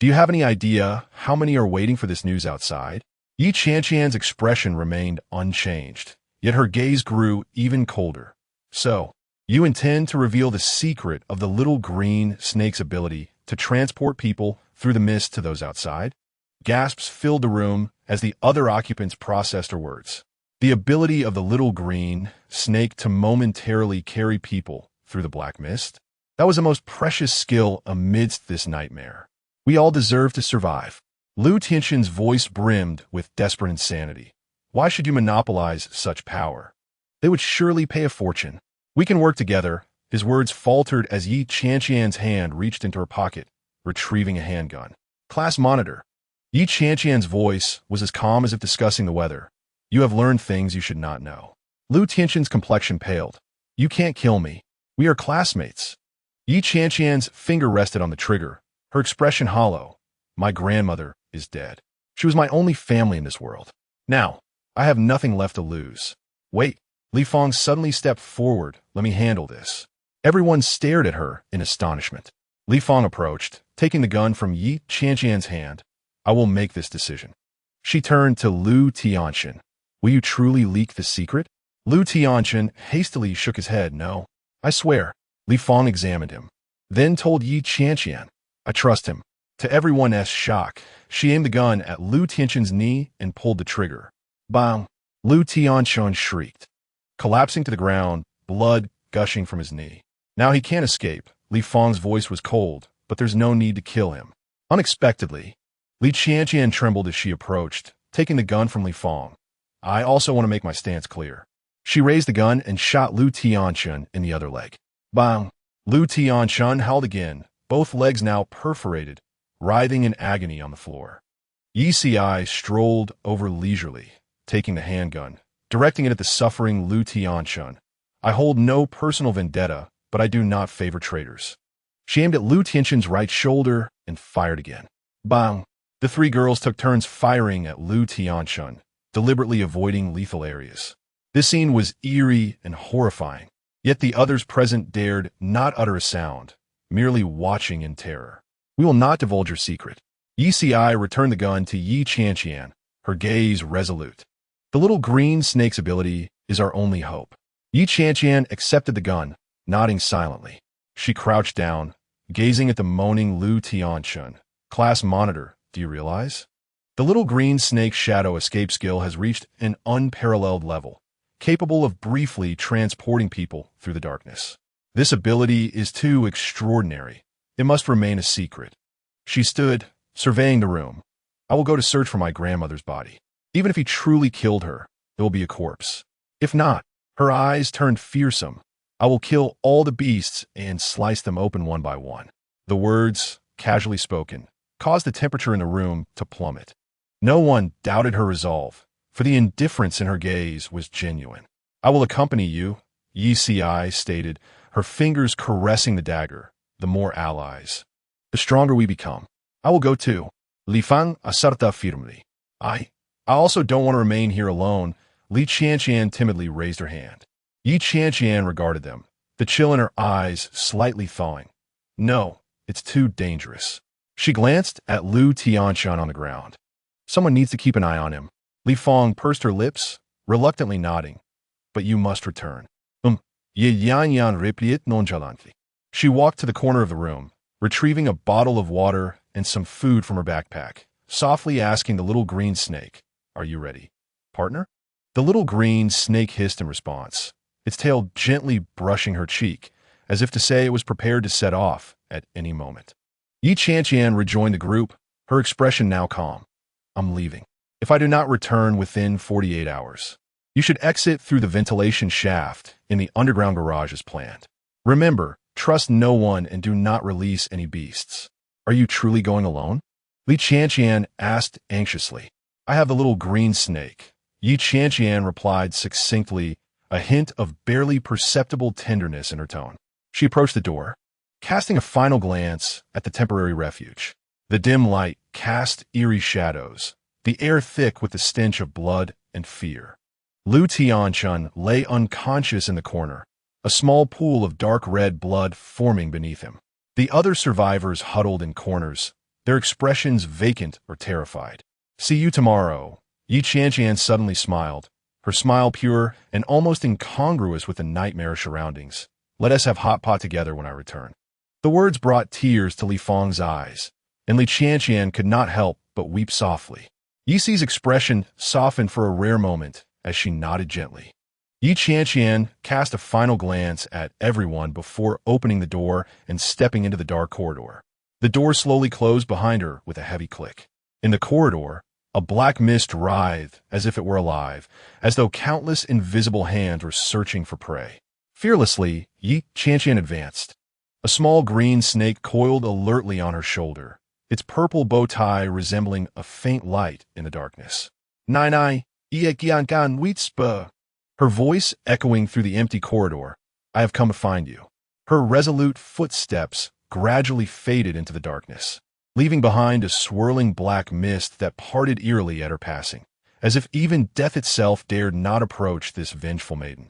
Do you have any idea how many are waiting for this news outside?" Qianqian's expression remained unchanged, yet her gaze grew even colder. "So, you intend to reveal the secret of the little green snake's ability to transport people through the mist to those outside?" Gasps filled the room as the other occupants processed her words. The ability of the little green snake to momentarily carry people through the black mist? That was a most precious skill amidst this nightmare. "We all deserve to survive." Lu Tianqian's voice brimmed with desperate insanity. "Why should you monopolize such power? They would surely pay a fortune. We can work together." His words faltered as Qianqian's hand reached into her pocket, retrieving a handgun. "Class monitor." Qianqian's voice was as calm as if discussing the weather. "You have learned things you should not know." Lu Tianqian's complexion paled. "You can't kill me. We are classmates." Qianqian's finger rested on the trigger, her expression hollow. "My grandmother is dead. She was my only family in this world. Now, I have nothing left to lose." "Wait." Li Fong suddenly stepped forward. "Let me handle this." Everyone stared at her in astonishment. Li Fong approached, taking the gun from Qianqian's hand. "I will make this decision." She turned to Lu Tianqian. "Will you truly leak the secret?" Lu Tianqian hastily shook his head. "No. I swear." Li Fong examined him, then told Qianqian, "I trust him." To everyone's shock, she aimed the gun at Lu Tianqian's knee and pulled the trigger. Bang! Lu Tianqian shrieked, collapsing to the ground, blood gushing from his knee. "Now he can't escape." Li Fong's voice was cold, "but there's no need to kill him." Unexpectedly, Qianqian trembled as she approached, taking the gun from Li Fong. "I also want to make my stance clear." She raised the gun and shot Lu Tianqian in the other leg. Bang! Lu Tianqian howled again, both legs now perforated, writhing in agony on the floor. Yi Si strolled over leisurely, taking the handgun, directing it at the suffering Lu Tianqian. "I hold no personal vendetta, but I do not favor traitors." She aimed at Lu Tianqian's right shoulder and fired again. Bang! The three girls took turns firing at Lu Tianqian, deliberately avoiding lethal areas. This scene was eerie and horrifying, yet the others present dared not utter a sound, merely watching in terror. We will not divulge your secret. Yi Ci returned the gun to Yi Qianqian, her gaze resolute. The little green snake's ability is our only hope. Yi Qianqian accepted the gun, nodding silently. She crouched down, gazing at the moaning Lu Tianqian. Class monitor, do you realize? The little green snake's shadow escape skill has reached an unparalleled level, capable of briefly transporting people through the darkness. This ability is too extraordinary. It must remain a secret. She stood, surveying the room. I will go to search for my grandmother's body. Even if he truly killed her, it will be a corpse. If not, her eyes turned fearsome. I will kill all the beasts and slice them open one by one. The words, casually spoken, caused the temperature in the room to plummet. No one doubted her resolve, for the indifference in her gaze was genuine. I will accompany you, Yi Ci stated, her fingers caressing the dagger. The more allies, the stronger we become. I will go too. Li Fang asserta firmly. I also don't want to remain here alone. Li Qianqian timidly raised her hand. Yi Qianqian regarded them, the chill in her eyes slightly thawing. No, it's too dangerous. She glanced at Lu Tianqian on the ground. Someone needs to keep an eye on him. Li Fang pursed her lips, reluctantly nodding. But you must return. Ye Yanyan replied nonchalantly. She walked to the corner of the room, retrieving a bottle of water and some food from her backpack, softly asking the little green snake, "Are you ready, partner?" The little green snake hissed in response, its tail gently brushing her cheek, as if to say it was prepared to set off at any moment. Yi Qianqian rejoined the group, her expression now calm. I'm leaving. If I do not return within 48 hours, you should exit through the ventilation shaft in the underground garage as planned. Remember, trust no one and do not release any beasts. Are you truly going alone? Li Qianqian asked anxiously. I have the little green snake. Yi Qianqian replied succinctly, a hint of barely perceptible tenderness in her tone. She approached the door, casting a final glance at the temporary refuge. The dim light cast eerie shadows, the air thick with the stench of blood and fear. Lu Tianqian lay unconscious in the corner, a small pool of dark red blood forming beneath him. The other survivors huddled in corners, their expressions vacant or terrified. See you tomorrow. Yi Qianqian suddenly smiled, her smile pure and almost incongruous with the nightmarish surroundings. Let us have hot pot together when I return. The words brought tears to Li Fang's eyes, and Li Qianqian could not help but weep softly. Yi Ci's expression softened for a rare moment as she nodded gently. Yi Qianqian cast a final glance at everyone before opening the door and stepping into the dark corridor. The door slowly closed behind her with a heavy click. In the corridor, a black mist writhed as if it were alive, as though countless invisible hands were searching for prey. Fearlessly, Yi Qianqian advanced. A small green snake coiled alertly on her shoulder, its purple bow tie resembling a faint light in the darkness. Nai, Qianqian witspa. Her voice echoing through the empty corridor. I have come to find you. Her resolute footsteps gradually faded into the darkness, leaving behind a swirling black mist that parted eerily at her passing, as if even death itself dared not approach this vengeful maiden.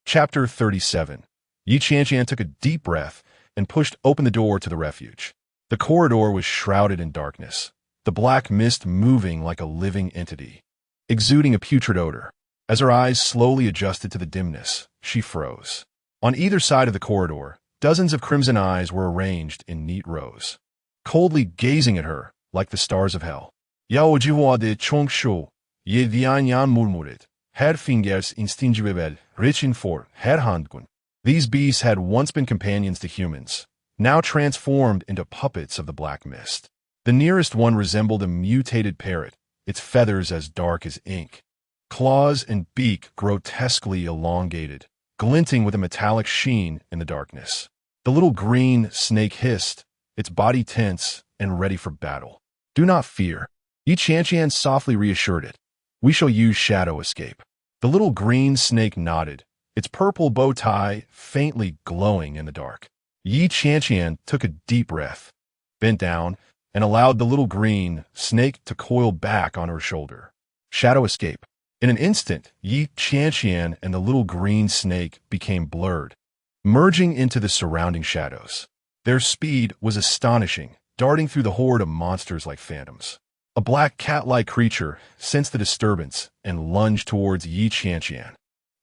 Chapter 37. Yi Qianqian took a deep breath and pushed open the door to the refuge. The corridor was shrouded in darkness, the black mist moving like a living entity, exuding a putrid odor. As her eyes slowly adjusted to the dimness, she froze. On either side of the corridor, dozens of crimson eyes were arranged in neat rows, coldly gazing at her like the stars of hell. Yao jiwa de chongshu, ye dianyan murmuret, her fingers instingible, reaching for her handgun. These beasts had once been companions to humans, now transformed into puppets of the black mist. The nearest one resembled a mutated parrot, its feathers as dark as ink. Claws and beak grotesquely elongated, glinting with a metallic sheen in the darkness. The little green snake hissed, its body tense and ready for battle. Do not fear. Yi Qianqian softly reassured it. We shall use shadow escape. The little green snake nodded, its purple bow tie faintly glowing in the dark. Qianqian took a deep breath, bent down, and allowed the little green snake to coil back on her shoulder. Shadow escape. In an instant, Qianqian and the little green snake became blurred, merging into the surrounding shadows. Their speed was astonishing, darting through the horde of monsters like phantoms. A black cat-like creature sensed the disturbance and lunged towards Qianqian,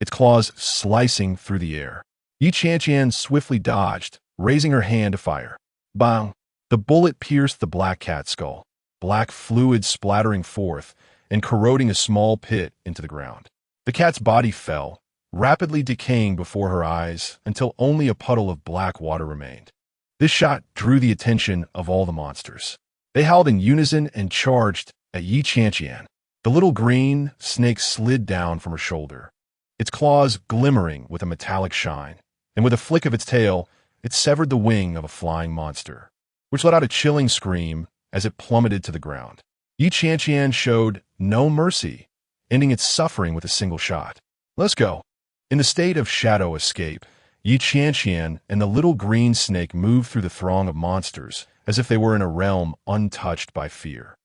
its claws slicing through the air. Qianqian swiftly dodged, raising her hand to fire. Bang! The bullet pierced the black cat's skull, black fluid splattering forth and corroding a small pit into the ground. The cat's body fell, rapidly decaying before her eyes until only a puddle of black water remained. This shot drew the attention of all the monsters. They howled in unison and charged at Qianqian. The little green snake slid down from her shoulder, its claws glimmering with a metallic shine, and with a flick of its tail, it severed the wing of a flying monster, which let out a chilling scream as it plummeted to the ground. Qianqian showed no mercy, ending its suffering with a single shot. Let's go. In the state of shadow escape, Qianqian and the little green snake moved through the throng of monsters as if they were in a realm untouched by fear.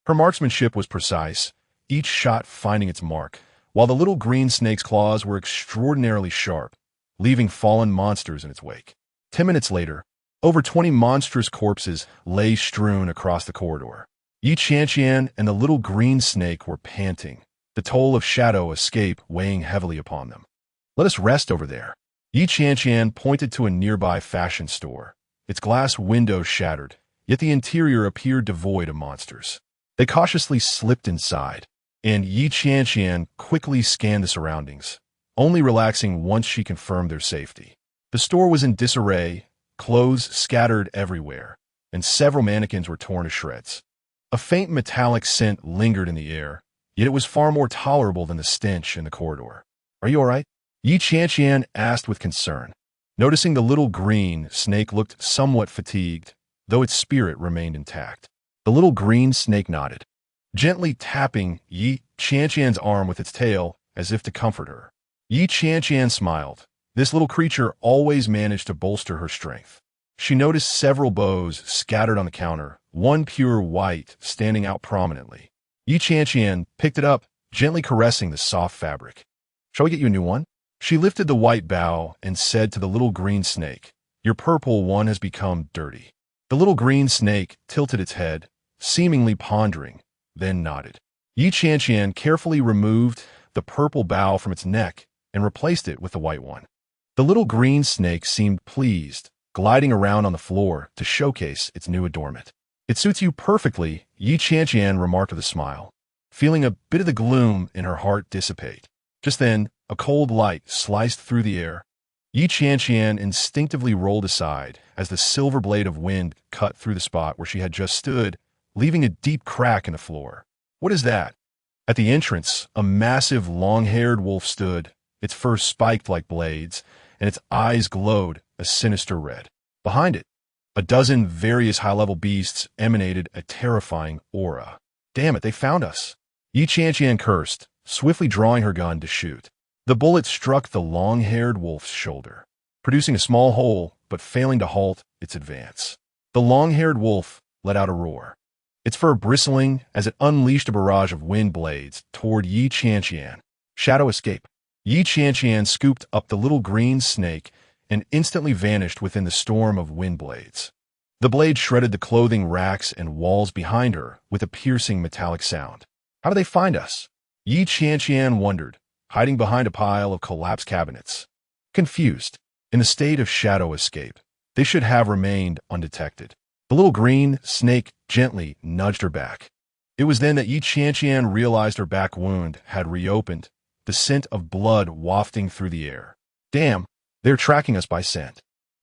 Her marksmanship was precise, each shot finding its mark, while the little green snake's claws were extraordinarily sharp, leaving fallen monsters in its wake. 10 minutes later, over 20 monstrous corpses lay strewn across the corridor. Qianqian and the little green snake were panting, the toll of shadow escape weighing heavily upon them. Let us rest over there. Qianqian pointed to a nearby fashion store, its glass windows shattered, yet the interior appeared devoid of monsters. They cautiously slipped inside, and Qianqian quickly scanned the surroundings, only relaxing once she confirmed their safety. The store was in disarray, clothes scattered everywhere, and several mannequins were torn to shreds. A faint metallic scent lingered in the air, yet it was far more tolerable than the stench in the corridor. Are you all right? Qianqian asked with concern, noticing the little green snake looked somewhat fatigued, though its spirit remained intact. The little green snake nodded, gently tapping Qianqian's arm with its tail as if to comfort her. Qianqian smiled. This little creature always managed to bolster her strength. She noticed several bows scattered on the counter, one pure white standing out prominently. Qianqian picked it up, gently caressing the soft fabric. Shall we get you a new one? She lifted the white bow and said to the little green snake, Your purple one has become dirty. The little green snake tilted its head, seemingly pondering, then nodded. Qianqian carefully removed the purple bow from its neck and replaced it with the white one. The little green snake seemed pleased, gliding around on the floor to showcase its new adornment. It suits you perfectly, Qianqian remarked with a smile, feeling a bit of the gloom in her heart dissipate. Just then, a cold light sliced through the air. Qianqian instinctively rolled aside as the silver blade of wind cut through the spot where she had just stood, leaving a deep crack in the floor. What is that? At the entrance, a massive long-haired wolf stood, its fur spiked like blades, and its eyes glowed a sinister red. Behind it, a dozen various high-level beasts emanated a terrifying aura. Damn it, they found us. Qianqian cursed, swiftly drawing her gun to shoot. The bullet struck the long-haired wolf's shoulder, producing a small hole but failing to halt its advance. The long-haired wolf let out a roar, its fur bristling as it unleashed a barrage of wind blades toward Qianqian. Shadow escape. Qianqian scooped up the little green snake and instantly vanished within the storm of wind blades. The blade shredded the clothing racks and walls behind her with a piercing metallic sound. How do they find us? Qianqian wondered, hiding behind a pile of collapsed cabinets. Confused, in the state of shadow escape, they should have remained undetected. The little green snake gently nudged her back. It was then that Qianqian realized her back wound had reopened, the scent of blood wafting through the air. Damn, they're tracking us by scent.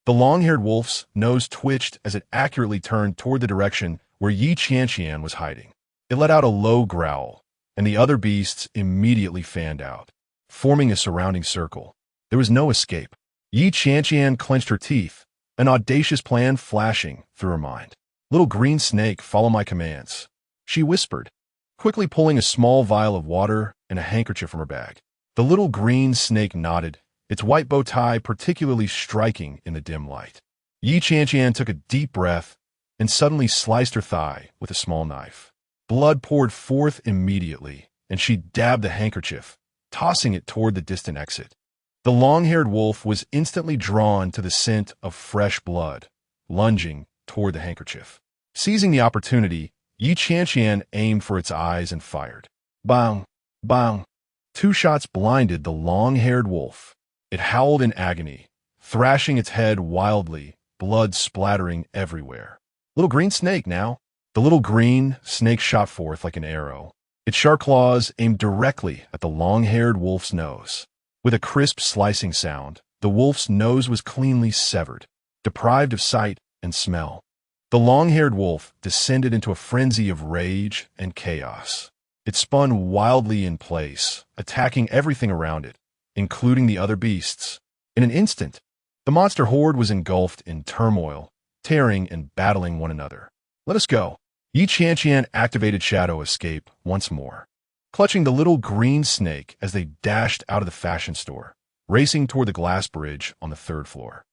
The long-haired wolf's nose twitched as it accurately turned toward the direction where Qianqian was hiding. It let out a low growl, and the other beasts immediately fanned out, forming a surrounding circle. There was no escape. Qianqian clenched her teeth, an audacious plan flashing through her mind. Little green snake, follow my commands, she whispered, quickly pulling a small vial of water and a handkerchief from her bag. The little green snake nodded, its white bow tie particularly striking in the dim light. Yi Qianqian took a deep breath and suddenly sliced her thigh with a small knife. Blood poured forth immediately, and she dabbed the handkerchief, tossing it toward the distant exit. The long-haired wolf was instantly drawn to the scent of fresh blood, lunging toward the handkerchief. Seizing the opportunity, Yi Qianqian aimed for its eyes and fired. Bang! Bang! 2 shots blinded the long-haired wolf. It howled in agony, thrashing its head wildly, blood splattering everywhere. Little green snake now. The little green snake shot forth like an arrow, its sharp claws aimed directly at the long-haired wolf's nose. With a crisp slicing sound, the wolf's nose was cleanly severed, deprived of sight and smell. The long-haired wolf descended into a frenzy of rage and chaos. It spun wildly in place, attacking everything around it, including the other beasts. In an instant, the monster horde was engulfed in turmoil, tearing and battling one another. Let us go. Yi Qianqian activated Shadow Escape once more, clutching the little green snake as they dashed out of the fashion store, racing toward the glass bridge on the 3rd floor.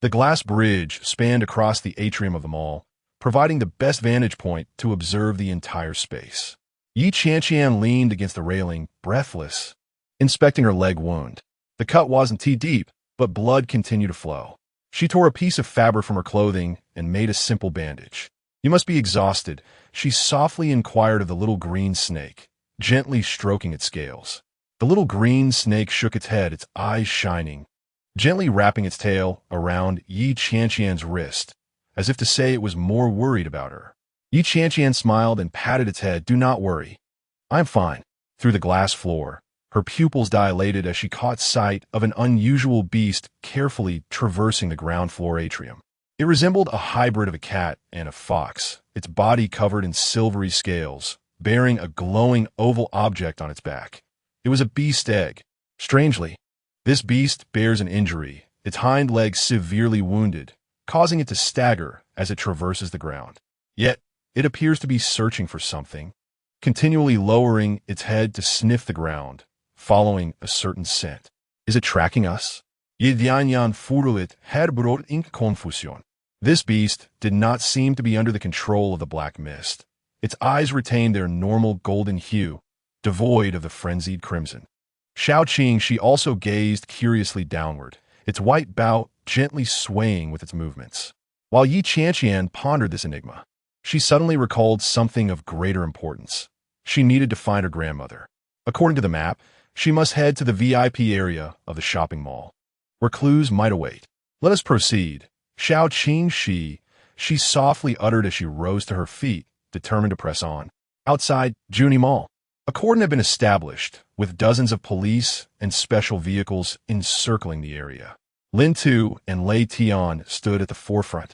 The glass bridge spanned across the atrium of the mall, providing the best vantage point to observe the entire space. Yi Qianqian leaned against the railing, breathless, inspecting her leg wound. The cut wasn't too deep, but blood continued to flow. She tore a piece of fabric from her clothing and made a simple bandage. You must be exhausted, she softly inquired of the little green snake, gently stroking its scales. The little green snake shook its head, its eyes shining, gently wrapping its tail around Yi Qianqian's wrist, as if to say it was more worried about her. Yi Qianqian smiled and patted its head. Do not worry. I'm fine. Through the glass floor, her pupils dilated as she caught sight of an unusual beast carefully traversing the ground floor atrium. It resembled a hybrid of a cat and a fox, its body covered in silvery scales, bearing a glowing oval object on its back. It was a beast egg. Strangely, this beast bears an injury, its hind leg severely wounded, causing it to stagger as it traverses the ground. Yet, it appears to be searching for something, continually lowering its head to sniff the ground, following a certain scent. Is it tracking us? Qianqian furulit herbrot in confusion. This beast did not seem to be under the control of the black mist. Its eyes retained their normal golden hue, devoid of the frenzied crimson. Xiaoqing, she also gazed curiously downward, its white bow gently swaying with its movements. While Yi Qianqian pondered this enigma, she suddenly recalled something of greater importance. She needed to find her grandmother. According to the map, she must head to the VIP area of the shopping mall, where clues might await. Let us proceed. Xiaoqing, she softly uttered as she rose to her feet, determined to press on. Outside Juni Mall, a cordon had been established, with dozens of police and special vehicles encircling the area. Lin Tu and Lei Tian stood at the forefront,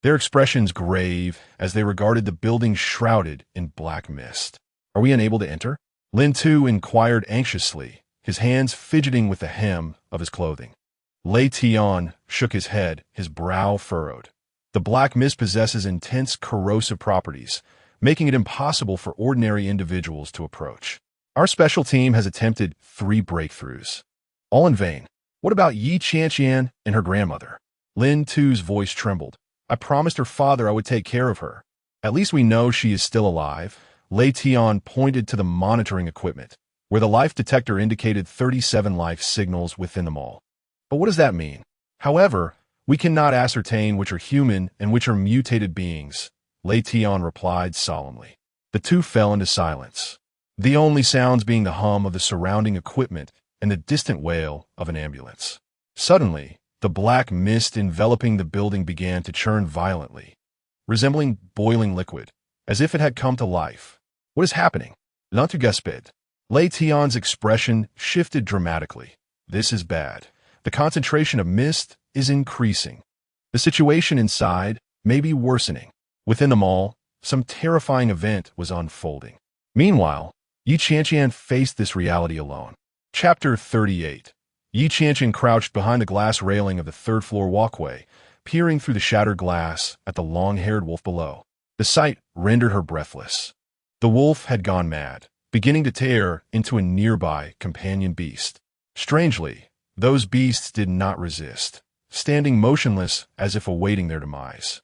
their expressions grave as they regarded the building shrouded in black mist. Are we unable to enter? Lin Tu inquired anxiously, his hands fidgeting with the hem of his clothing. Lei Tian shook his head, his brow furrowed. The black mist possesses intense corrosive properties, making it impossible for ordinary individuals to approach. Our special team has attempted 3 breakthroughs, all in vain. What about Yi Qianqian and her grandmother? Lin Tu's voice trembled. I promised her father I would take care of her. At least we know she is still alive. Lei Tian pointed to the monitoring equipment, where the life detector indicated 37 life signals within the mall. But what does that mean? However, we cannot ascertain which are human and which are mutated beings, Lei Tian replied solemnly. The two fell into silence, the only sounds being the hum of the surrounding equipment and the distant wail of an ambulance. Suddenly, the black mist enveloping the building began to churn violently, resembling boiling liquid, as if it had come to life. What is happening? L'enthousiasme. Lei Tian's expression shifted dramatically. This is bad. The concentration of mist is increasing. The situation inside may be worsening. Within the mall, some terrifying event was unfolding. Meanwhile, Yi Qianqian faced this reality alone. Chapter 38. Yi Qianqian crouched behind the glass railing of the 3rd floor walkway, peering through the shattered glass at the long-haired wolf below. The sight rendered her breathless. The wolf had gone mad, beginning to tear into a nearby companion beast. Strangely, those beasts did not resist. standing motionless as if awaiting their demise,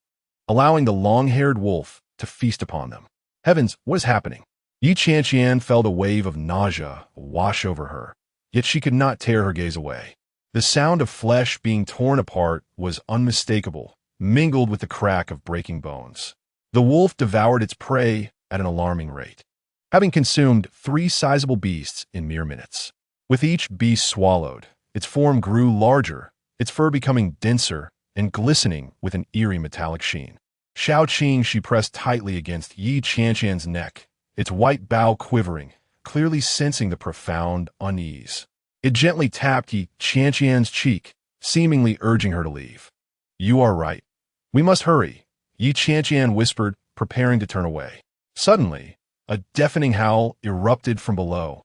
allowing the long-haired wolf to feast upon them. Heavens, what is happening? Qianqian felt a wave of nausea wash over her, yet she could not tear her gaze away. The sound of flesh being torn apart was unmistakable, mingled with the crack of breaking bones. The wolf devoured its prey at an alarming rate, having consumed 3 sizable beasts in mere minutes. With each beast swallowed, its form grew larger, its fur becoming denser and glistening with an eerie metallic sheen. Qianqian she pressed tightly against Qianqian's neck, its white bow quivering, clearly sensing the profound unease. It gently tapped Qianqian's cheek, seemingly urging her to leave. "You are right. We must hurry," Qianqian whispered, preparing to turn away. Suddenly, a deafening howl erupted from below.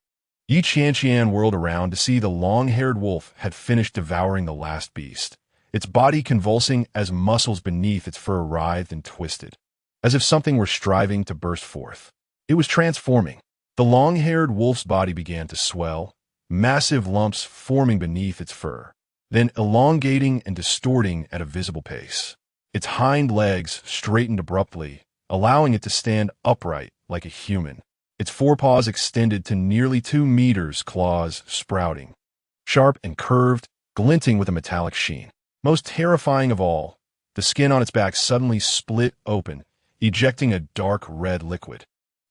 Qianqian whirled around to see the long-haired wolf had finished devouring the last beast, its body convulsing as muscles beneath its fur writhed and twisted, as if something were striving to burst forth. It was transforming. The long-haired wolf's body began to swell, massive lumps forming beneath its fur, then elongating and distorting at a visible pace. Its hind legs straightened abruptly, allowing it to stand upright like a human. Its forepaws extended to nearly 2 meters, claws sprouting, sharp and curved, glinting with a metallic sheen. Most terrifying of all, the skin on its back suddenly split open, ejecting a dark red liquid,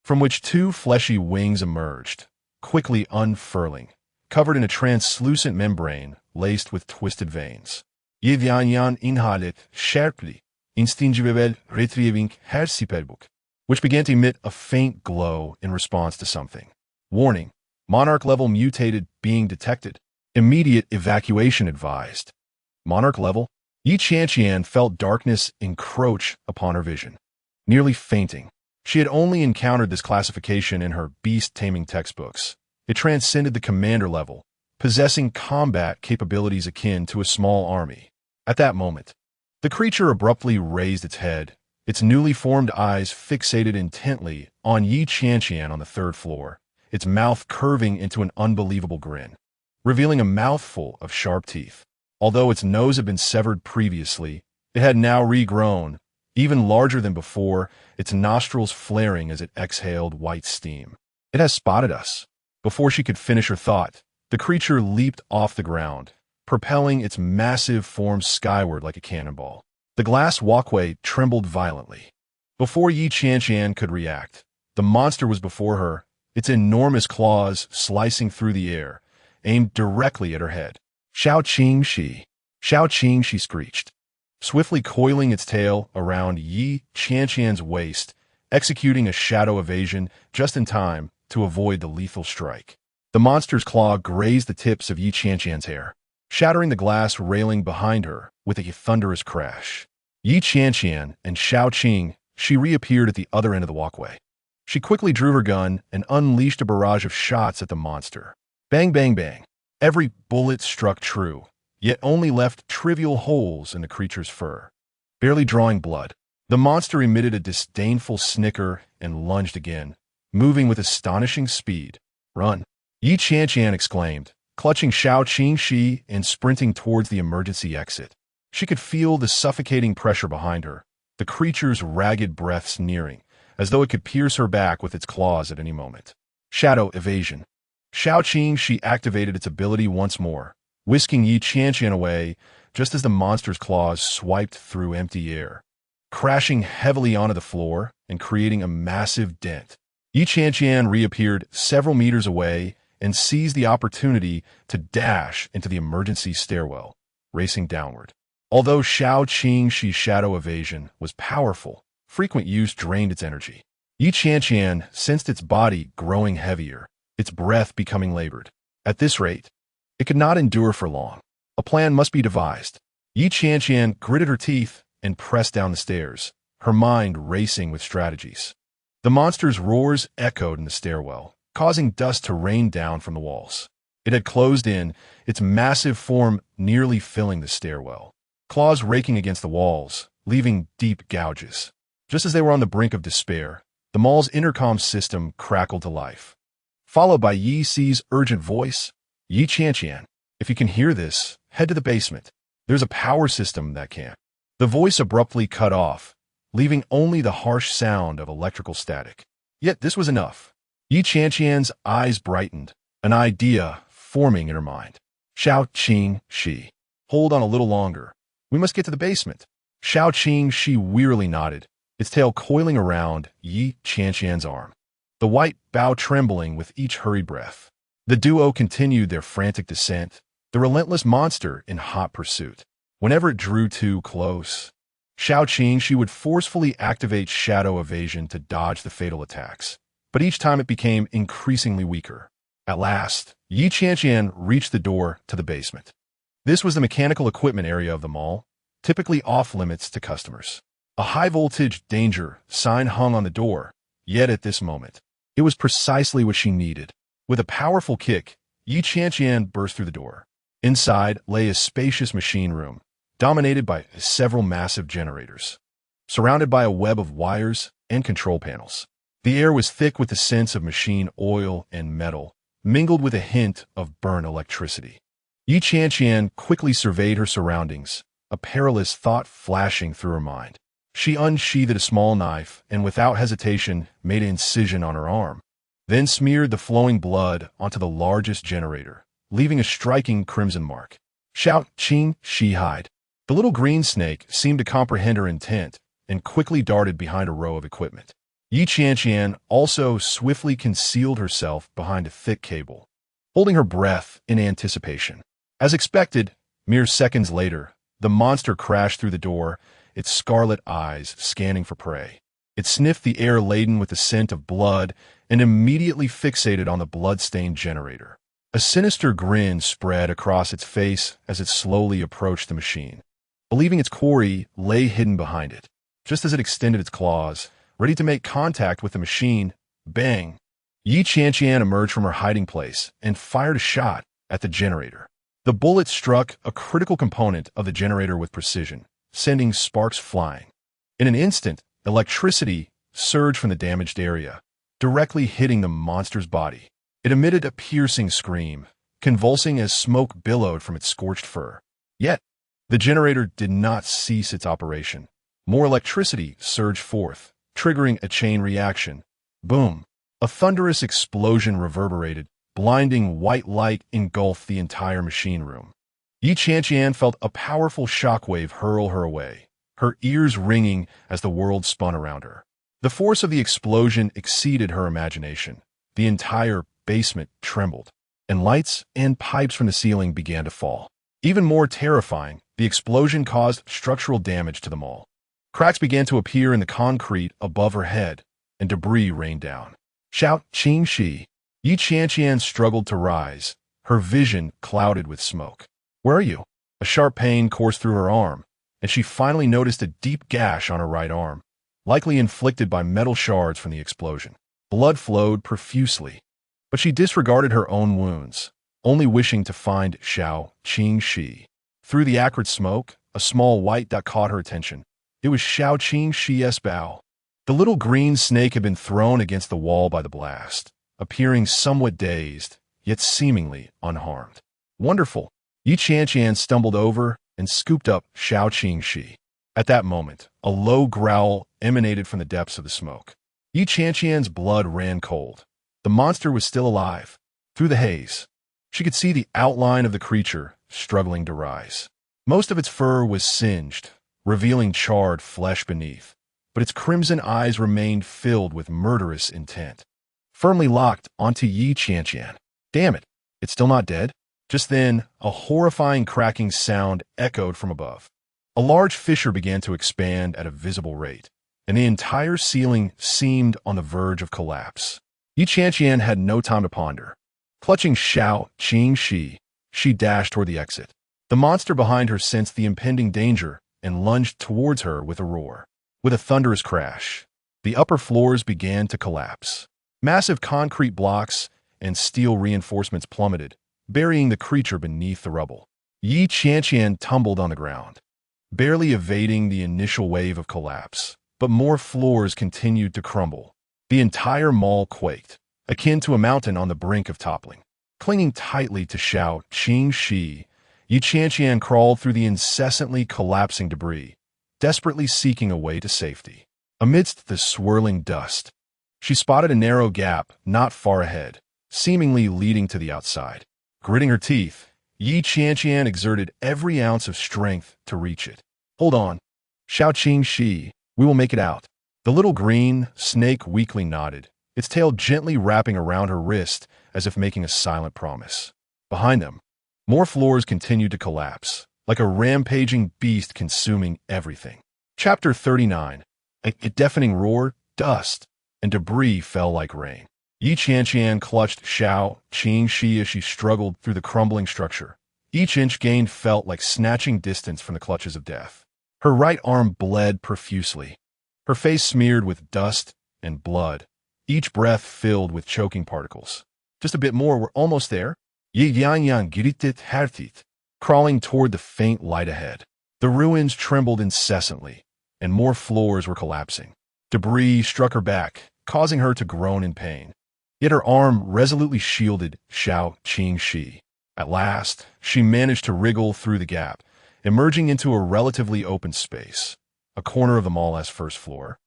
from which 2 fleshy wings emerged, quickly unfurling, covered in a translucent membrane laced with twisted veins. Qianqian inhaled sharply, instinctively retrieving her superbook, which began to emit a faint glow in response to something. Warning: monarch-level mutated being detected. Immediate evacuation advised. Monarch level? Qianqian felt darkness encroach upon her vision, nearly fainting. She had only encountered this classification in her beast-taming textbooks. It transcended the commander level, possessing combat capabilities akin to a small army. At that moment, the creature abruptly raised its head, its newly formed eyes fixated intently on Qianqian on the 3rd floor, its mouth curving into an unbelievable grin, revealing a mouthful of sharp teeth. Although its nose had been severed previously, it had now regrown, even larger than before, its nostrils flaring as it exhaled white steam. "It has spotted us." Before she could finish her thought, the creature leaped off the ground, propelling its massive form skyward like a cannonball. The glass walkway trembled violently. Before Qianqian could react, the monster was before her, its enormous claws slicing through the air, aimed directly at her head. "Xiaoqing shi! Xiaoqing!" she screeched, swiftly coiling its tail around Qianqian's waist, executing a shadow evasion just in time to avoid the lethal strike. The monster's claw grazed the tips of Qianqian's hair, shattering the glass railing behind her with a thunderous crash. Qianqian and Xiaoqing, she reappeared at the other end of the walkway. She quickly drew her gun and unleashed a barrage of shots at the monster. Bang, bang, bang. Every bullet struck true, yet only left trivial holes in the creature's fur, barely drawing blood. The monster emitted a disdainful snicker and lunged again, moving with astonishing speed. "Run!" Qianqian exclaimed, clutching Xiaoqing shi and sprinting towards the emergency exit. She could feel the suffocating pressure behind her, the creature's ragged breaths nearing, as though it could pierce her back with its claws at any moment. Shadow evasion. Xiaoqing shi activated its ability once more, whisking Qianqian away just as the monster's claws swiped through empty air, crashing heavily onto the floor and creating a massive dent. Qianqian reappeared several meters away and seized the opportunity to dash into the emergency stairwell, racing downward. Although Xiaoqing shi's shadow evasion was powerful, frequent use drained its energy. Qianqian sensed its body growing heavier, its breath becoming labored. At this rate, it could not endure for long. A plan must be devised. Qianqian gritted her teeth and pressed down the stairs, her mind racing with strategies. The monster's roars echoed in the stairwell, causing dust to rain down from the walls. It had closed in, its massive form nearly filling the stairwell, claws raking against the walls, leaving deep gouges. Just as they were on the brink of despair, the mall's intercom system crackled to life, followed by Yi Si's urgent voice. "Qianqian, if you can hear this, head to the basement. There's a power system that can't. The voice abruptly cut off, leaving only the harsh sound of electrical static. Yet this was enough. Qianqian's eyes brightened, an idea forming in her mind. Xiao Shi. Hold on a little longer. We must get to the basement. Xiao Shi wearily nodded, its tail coiling around Qianqian's arm. The white bow trembling with each hurried breath. The duo continued their frantic descent, the relentless monster in hot pursuit. Whenever it drew too close, Xiao Shi would forcefully activate shadow evasion to dodge the fatal attacks. But each time it became increasingly weaker. At last, Qianqian reached the door to the basement. This was the mechanical equipment area of the mall, typically off-limits to customers. A high-voltage danger sign hung on the door, yet at this moment, it was precisely what she needed. With a powerful kick, Qianqian burst through the door. Inside lay a spacious machine room, dominated by several massive generators, surrounded by a web of wires and control panels. The air was thick with the scents of machine oil and metal, mingled with a hint of burnt electricity. Qianqian quickly surveyed her surroundings, a perilous thought flashing through her mind. She unsheathed a small knife and without hesitation made an incision on her arm, then smeared the flowing blood onto the largest generator, leaving a striking crimson mark. Xiao Shi hide. The little green snake seemed to comprehend her intent and quickly darted behind a row of equipment. Qianqian also swiftly concealed herself behind a thick cable, holding her breath in anticipation. As expected, mere seconds later, the monster crashed through the door, its scarlet eyes scanning for prey. It sniffed the air laden with the scent of blood and immediately fixated on the blood-stained generator. A sinister grin spread across its face as it slowly approached the machine, believing its quarry lay hidden behind it. Just as it extended its claws, ready to make contact with the machine, bang! Qianqian emerged from her hiding place and fired a shot at the generator. The bullet struck a critical component of the generator with precision, sending sparks flying. In an instant, electricity surged from the damaged area, directly hitting the monster's body. It emitted a piercing scream, convulsing as smoke billowed from its scorched fur. Yet, the generator did not cease its operation. More electricity surged forth, triggering a chain reaction. Boom! A thunderous explosion reverberated, blinding white light engulfed the entire machine room. Qianqian felt a powerful shockwave hurl her away, her ears ringing as the world spun around her. The force of the explosion exceeded her imagination. The entire basement trembled, and lights and pipes from the ceiling began to fall. Even more terrifying, the explosion caused structural damage to the mall. Cracks began to appear in the concrete above her head, and debris rained down. Xiao Shi. Qianqian struggled to rise, her vision clouded with smoke. Where are you? A sharp pain coursed through her arm, and she finally noticed a deep gash on her right arm, likely inflicted by metal shards from the explosion. Blood flowed profusely, but she disregarded her own wounds, only wishing to find Xiao Shi. Through the acrid smoke, a small white dot caught her attention. It was Xiao Shi's bow. The little green snake had been thrown against the wall by the blast, appearing somewhat dazed, yet seemingly unharmed. Wonderful! Qianqian stumbled over and scooped up Xiao Shi. At that moment, a low growl emanated from the depths of the smoke. Qianqian's blood ran cold. The monster was still alive. Through the haze, she could see the outline of the creature struggling to rise. Most of its fur was singed, revealing charred flesh beneath, but its crimson eyes remained filled with murderous intent, firmly locked onto Qianqian. Damn it, it's still not dead? Just then, a horrifying cracking sound echoed from above. A large fissure began to expand at a visible rate, and the entire ceiling seemed on the verge of collapse. Qianqian had no time to ponder. Clutching Xiao Shi, she dashed toward the exit. The monster behind her sensed the impending danger and lunged towards her with a roar. With a thunderous crash, the upper floors began to collapse. Massive concrete blocks and steel reinforcements plummeted, burying the creature beneath the rubble. Qianqian tumbled on the ground, barely evading the initial wave of collapse, but more floors continued to crumble. The entire mall quaked, akin to a mountain on the brink of toppling. Clinging tightly to Xiao Shi, Qianqian crawled through the incessantly collapsing debris, desperately seeking a way to safety. Amidst the swirling dust, she spotted a narrow gap not far ahead, seemingly leading to the outside. Gritting her teeth, Qianqian exerted every ounce of strength to reach it. "Hold on, Qianqian, we will make it out." The little green snake weakly nodded, its tail gently wrapping around her wrist as if making a silent promise. Behind them, more floors continued to collapse, like a rampaging beast consuming everything. Chapter 39. A deafening roar, dust, and debris fell like rain. Qianqian clutched Qianqian as she struggled through the crumbling structure. Each inch gained felt like snatching distance from the clutches of death. Her right arm bled profusely, her face smeared with dust and blood, each breath filled with choking particles. "Just a bit more, we're almost there." Qianqian gritted heartit, crawling toward the faint light ahead. The ruins trembled incessantly, and more floors were collapsing. Debris struck her back, causing her to groan in pain. Yet her arm resolutely shielded Qianqian. At last, she managed to wriggle through the gap, emerging into a relatively open space, a corner of the mall's first floor,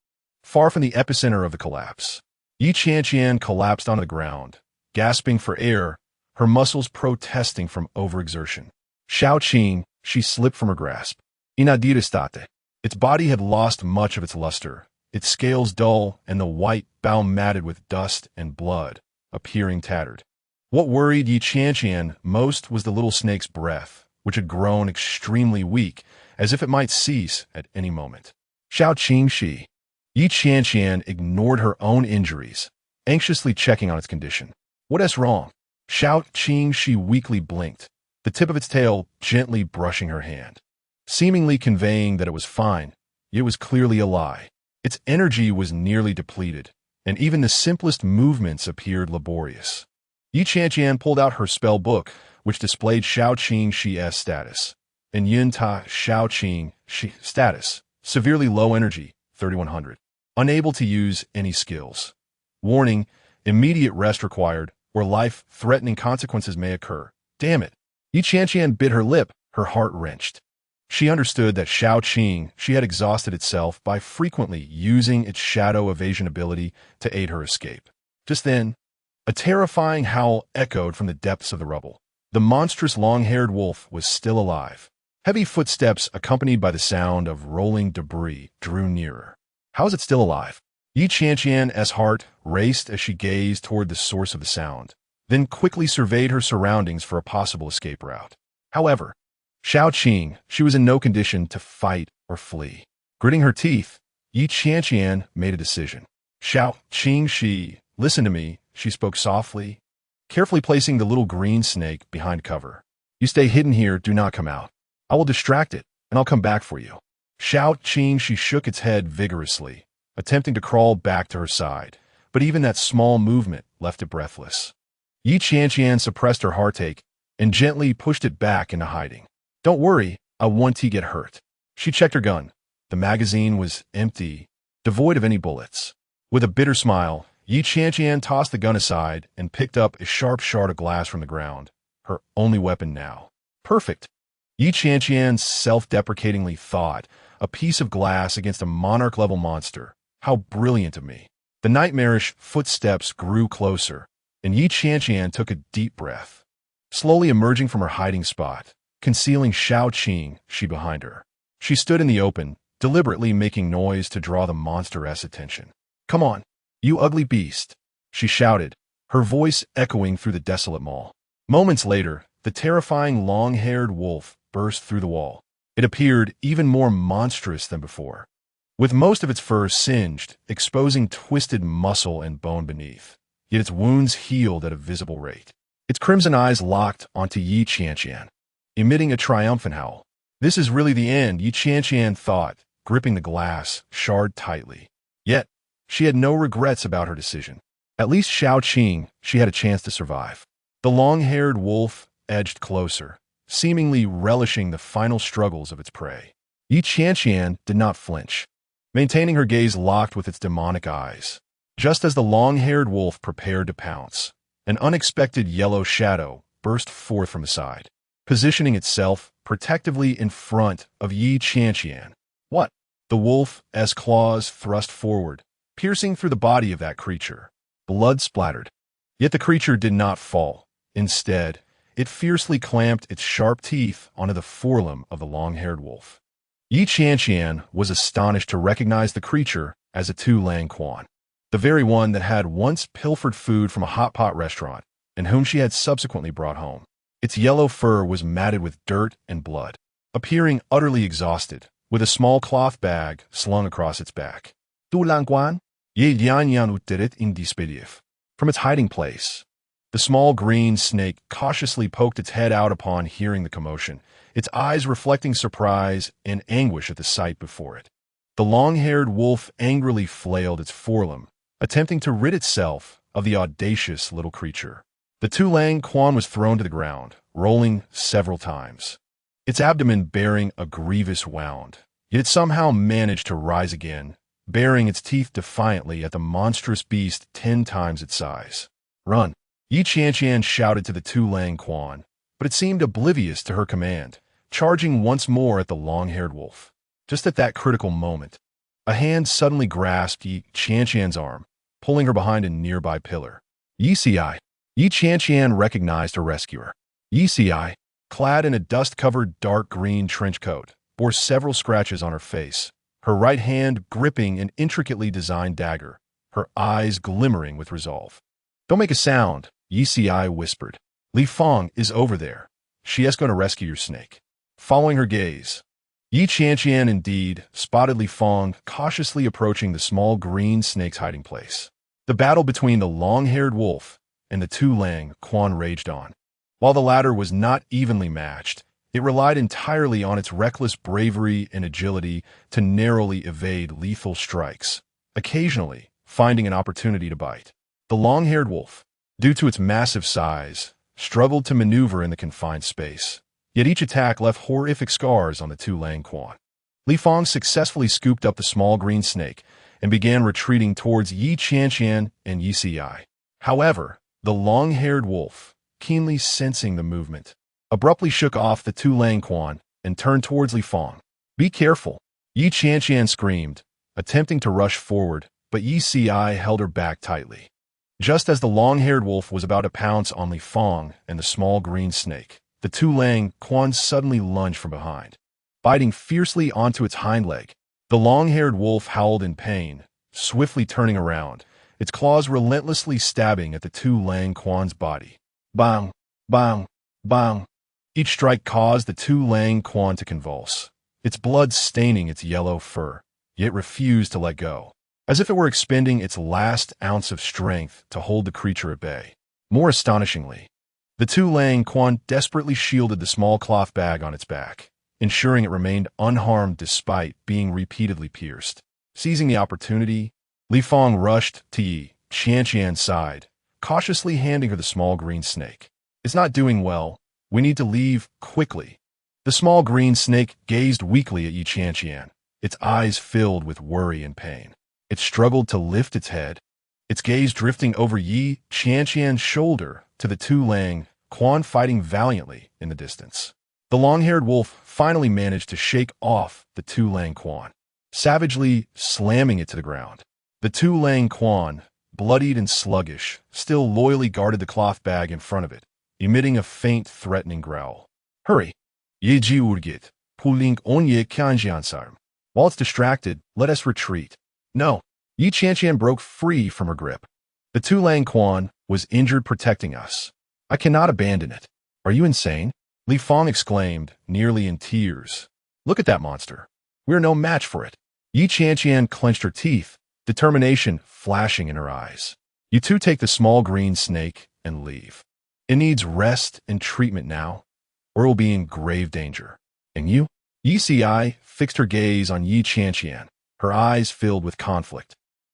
far from the epicenter of the collapse. Qianqian collapsed onto the ground, gasping for air, her muscles protesting from overexertion. Qianqian, she slipped from her grasp. Inadiristate. Its body had lost much of its luster, its scales dull and the white bow matted with dust and blood, appearing tattered. What worried Qianqian most was the little snake's breath, which had grown extremely weak, as if it might cease at any moment. Qianqian. Qianqian ignored her own injuries, anxiously checking on its condition. "What's wrong?" Qianqian weakly blinked, the tip of its tail gently brushing her hand, seemingly conveying that it was fine. It was clearly a lie. Its energy was nearly depleted, and even the simplest movements appeared laborious. Qianqian pulled out her spell book, which displayed Qianqian's status. And Yunta Qianqian status, severely low energy, 3100. Unable to use any skills. Warning, immediate rest required, or life-threatening consequences may occur. Damn it. Qianqian bit her lip, her heart wrenched. She understood that Qianqian had exhausted itself by frequently using its shadow evasion ability to aid her escape. Just then, a terrifying howl echoed from the depths of the rubble. The monstrous long-haired wolf was still alive. Heavy footsteps accompanied by the sound of rolling debris drew nearer. How is it still alive? Qianqian's heart raced as she gazed toward the source of the sound, then quickly surveyed her surroundings for a possible escape route. However, Qianqian, she was in no condition to fight or flee. Gritting her teeth, Qianqian made a decision. Qianqian, listen to me, she spoke softly, carefully placing the little green snake behind cover. You stay hidden here, do not come out. I will distract it, and I'll come back for you. Qianqian, she shook its head vigorously, attempting to crawl back to her side, but even that small movement left it breathless. Qianqian suppressed her heartache and gently pushed it back into hiding. Don't worry, I won't get hurt. She checked her gun. The magazine was empty, devoid of any bullets. With a bitter smile, Qianqian tossed the gun aside and picked up a sharp shard of glass from the ground, her only weapon now. Perfect. Qianqian self-deprecatingly thought, a piece of glass against a monarch-level monster. How brilliant of me. The nightmarish footsteps grew closer, and Qianqian took a deep breath, slowly emerging from her hiding spot, concealing Qianqian behind her. She stood in the open, deliberately making noise to draw the monster's attention. Come on, you ugly beast, she shouted, her voice echoing through the desolate mall. Moments later, the terrifying long-haired wolf burst through the wall. It appeared even more monstrous than before, with most of its fur singed, exposing twisted muscle and bone beneath. Yet its wounds healed at a visible rate. Its crimson eyes locked onto Qianqian, emitting a triumphant howl. This is really the end, Qianqian thought, gripping the glass shard tightly. Yet, she had no regrets about her decision. At least Qianqian, she had a chance to survive. The long-haired wolf edged closer, seemingly relishing the final struggles of its prey. Qianqian did not flinch, maintaining her gaze locked with its demonic eyes. Just as the long-haired wolf prepared to pounce, an unexpected yellow shadow burst forth from the side. positioning itself protectively in front of Qianqian. What? The wolf's claws thrust forward, piercing through the body of that creature. Blood splattered. Yet the creature did not fall. Instead, it fiercely clamped its sharp teeth onto the forelimb of the long-haired wolf. Qianqian was astonished to recognize the creature as a Tu-Lang Quan, the very one that had once pilfered food from a hot pot restaurant and whom she had subsequently brought home. Its yellow fur was matted with dirt and blood, appearing utterly exhausted, with a small cloth bag slung across its back. Tu-Lang Quan? Ye Qianqian MUTATE in disbelief. From its hiding place, the small green snake cautiously poked its head out upon hearing the commotion, its eyes reflecting surprise and anguish at the sight before it. The long-haired wolf angrily flailed its forelimb, attempting to rid itself of the audacious little creature. The Tu-Lang Quan was thrown to the ground, rolling several times, its abdomen bearing a grievous wound. Yet it somehow managed to rise again, baring its teeth defiantly at the monstrous beast 10 times its size. Run! Qianqian shouted to the Tu-Lang Quan, but it seemed oblivious to her command, charging once more at the long-haired wolf. Just at that critical moment, a hand suddenly grasped Qianqian's arm, pulling her behind a nearby pillar. Qianqian recognized her rescuer. Yi, clad in a dust-covered dark green trench coat, bore several scratches on her face, her right hand gripping an intricately designed dagger, her eyes glimmering with resolve. Don't make a sound, Yi whispered. Li Fong is over there. She is going to rescue your snake. Following her gaze, Qianqian indeed spotted Li Fong cautiously approaching the small green snake's hiding place. The battle between the long-haired wolf and the Tu-Lang Quan raged on. While the latter was not evenly matched, it relied entirely on its reckless bravery and agility to narrowly evade lethal strikes, occasionally finding an opportunity to bite. The long-haired wolf, due to its massive size, struggled to maneuver in the confined space, yet each attack left horrific scars on the Tu-Lang Quan. Li Fong successfully scooped up the small green snake and began retreating towards Qianqian and Yi. However, the long-haired wolf, keenly sensing the movement, abruptly shook off the Tu-Lang Quan and turned towards Li Fong. Be careful, Qianqian screamed, attempting to rush forward, but Yi held her back tightly. Just as the long-haired wolf was about to pounce on Li Fong and the small green snake, the Tu-Lang Quan suddenly lunged from behind. Biting fiercely onto its hind leg, the long-haired wolf howled in pain, swiftly turning around, its claws relentlessly stabbing at the Tu-Lang Quan's body. Bang! Bang! Bang! Each strike caused the Tu-Lang Quan to convulse, its blood staining its yellow fur, yet refused to let go, as if it were expending its last ounce of strength to hold the creature at bay. More astonishingly, the Tu-Lang Quan desperately shielded the small cloth bag on its back, ensuring it remained unharmed despite being repeatedly pierced. Seizing the opportunity, Li Fong rushed to Qianqian's side, cautiously handing her the small green snake. It's not doing well. We need to leave quickly. The small green snake gazed weakly at Qianqian, its eyes filled with worry and pain. It struggled to lift its head, its gaze drifting over Qianqian's shoulder to the Tu-Lang Quan fighting valiantly in the distance. The long-haired wolf finally managed to shake off the Tu-Lang Quan, savagely slamming it to the ground. The Tu-Lang Quan, bloodied and sluggish, still loyally guarded the cloth bag in front of it, emitting a faint, threatening growl. Hurry! Ye ji urgit, pulling on ye Qianqian sarm. While it's distracted, let us retreat. No. Qianqian broke free from her grip. The Tu-Lang Quan was injured protecting us. I cannot abandon it. Are you insane? Li Fong exclaimed, nearly in tears. Look at that monster. We are no match for it. Qianqian clenched her teeth, determination flashing in her eyes. You two take the small green snake and leave. It needs rest and treatment now, or it will be in grave danger. And you? Yi fixed her gaze on Qianqian, her eyes filled with conflict.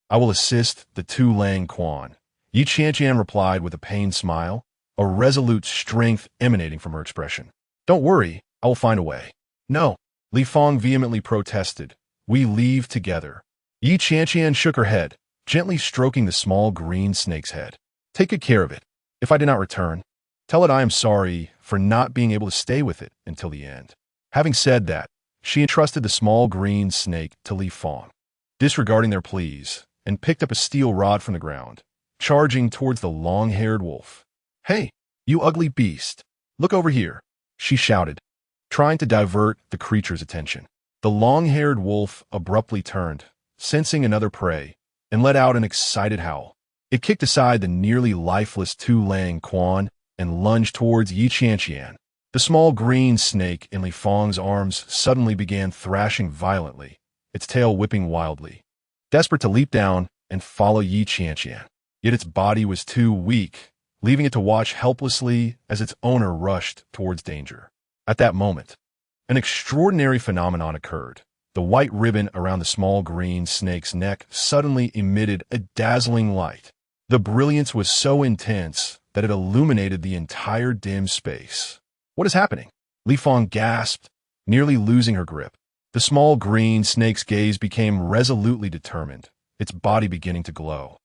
I will assist the Tu-Lang Quan. Qianqian replied with a pained smile, a resolute strength emanating from her expression. Don't worry, I will find a way. No, Li Fong vehemently protested. We leave together. Qianqian shook her head, gently stroking the small green snake's head. Take good care of it. If I do not return, Tell it I am sorry for not being able to stay with it until the end. Having said that, she entrusted the small green snake to Li Fang, disregarding their pleas, and picked up a steel rod from the ground, charging towards the long-haired wolf. "Hey, you ugly beast! Look over here!" she shouted, trying to divert the creature's attention. The long-haired wolf abruptly turned, sensing another prey, and let out an excited howl. It kicked aside the nearly lifeless Tu Lang Quan and lunged towards Qianqian. The small green snake in Li Fang's arms suddenly began thrashing violently, its tail whipping wildly, desperate to leap down and follow Qianqian. Yet its body was too weak, leaving it to watch helplessly as its owner rushed towards danger. At that moment, an extraordinary phenomenon occurred. The white ribbon around the small green snake's neck suddenly emitted a dazzling light. The brilliance was so intense that it illuminated the entire dim space. "What is happening?" Li Fang gasped, nearly losing her grip. The small green snake's gaze became resolutely determined, its body beginning to glow,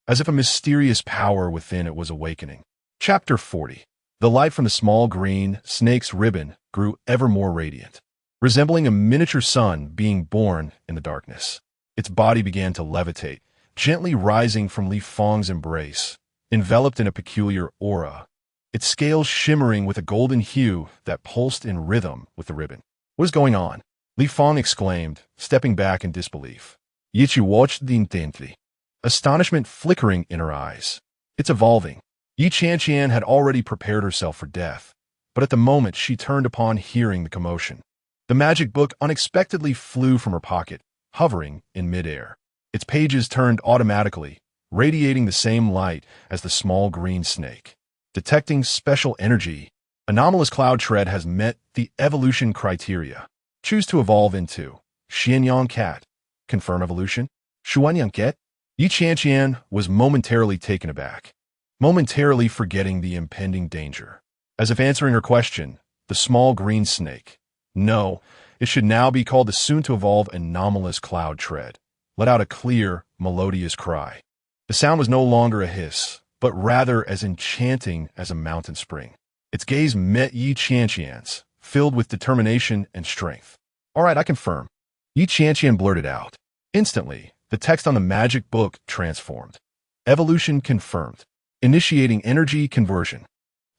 as if a mysterious power within it was awakening. Chapter 40. The light from the small green snake's ribbon grew ever more radiant, resembling a miniature sun being born in the darkness. Its body began to levitate, gently rising from Li Fang's embrace, enveloped in a peculiar aura, its scales shimmering with a golden hue that pulsed in rhythm with the ribbon. "What is going on?" Li Fang exclaimed, stepping back in disbelief. Yichi watched intently, astonishment flickering in her eyes. "It's evolving." Qianqian had already prepared herself for death, but at the moment she turned upon hearing the commotion. The magic book unexpectedly flew from her pocket, hovering in midair. Its pages turned automatically, radiating the same light as the small green snake. Detecting special energy. Anomalous cloud tread has met the evolution criteria. Choose to evolve into Qianqian cat. Confirm evolution. Qianqian cat. Qianqian was momentarily taken aback, momentarily forgetting the impending danger. As if answering her question, the small green snake, no, it should now be called the soon-to-evolve anomalous cloud tread, let out a clear, melodious cry. The sound was no longer a hiss, but rather as enchanting as a mountain spring. Its gaze met Qianqian's, filled with determination and strength. "All right, I confirm." Qianqian blurted out. Instantly, the text on the magic book transformed. Evolution confirmed. Initiating energy conversion.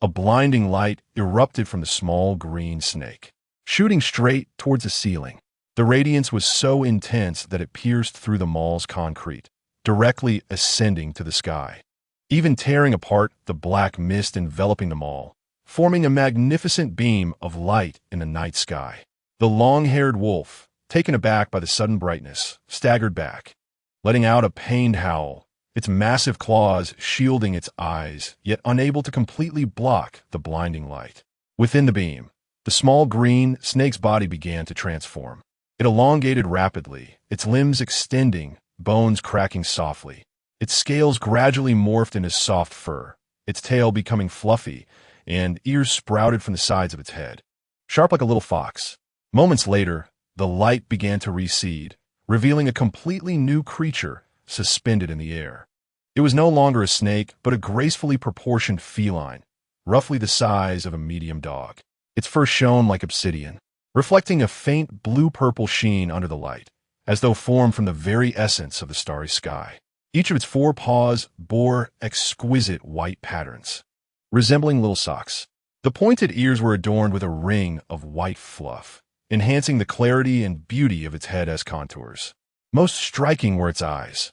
A blinding light erupted from the small green snake, shooting straight towards the ceiling. The radiance was so intense that it pierced through the mall's concrete, directly ascending to the sky, even tearing apart the black mist enveloping the mall, forming a magnificent beam of light in the night sky. The long-haired wolf, taken aback by the sudden brightness, staggered back, letting out a pained howl, its massive claws shielding its eyes, yet unable to completely block the blinding light. Within the beam, the small green snake's body began to transform. It elongated rapidly, its limbs extending, bones cracking softly. Its scales gradually morphed into soft fur, its tail becoming fluffy, and ears sprouted from the sides of its head, sharp like a little fox. Moments later, the light began to recede, revealing a completely new creature suspended in the air. It was no longer a snake, but a gracefully proportioned feline, roughly the size of a medium dog. Its fur shone like obsidian, reflecting a faint blue-purple sheen under the light, as though formed from the very essence of the starry sky. Each of its four paws bore exquisite white patterns, resembling little socks. The pointed ears were adorned with a ring of white fluff, enhancing the clarity and beauty of its head as contours. Most striking were its eyes.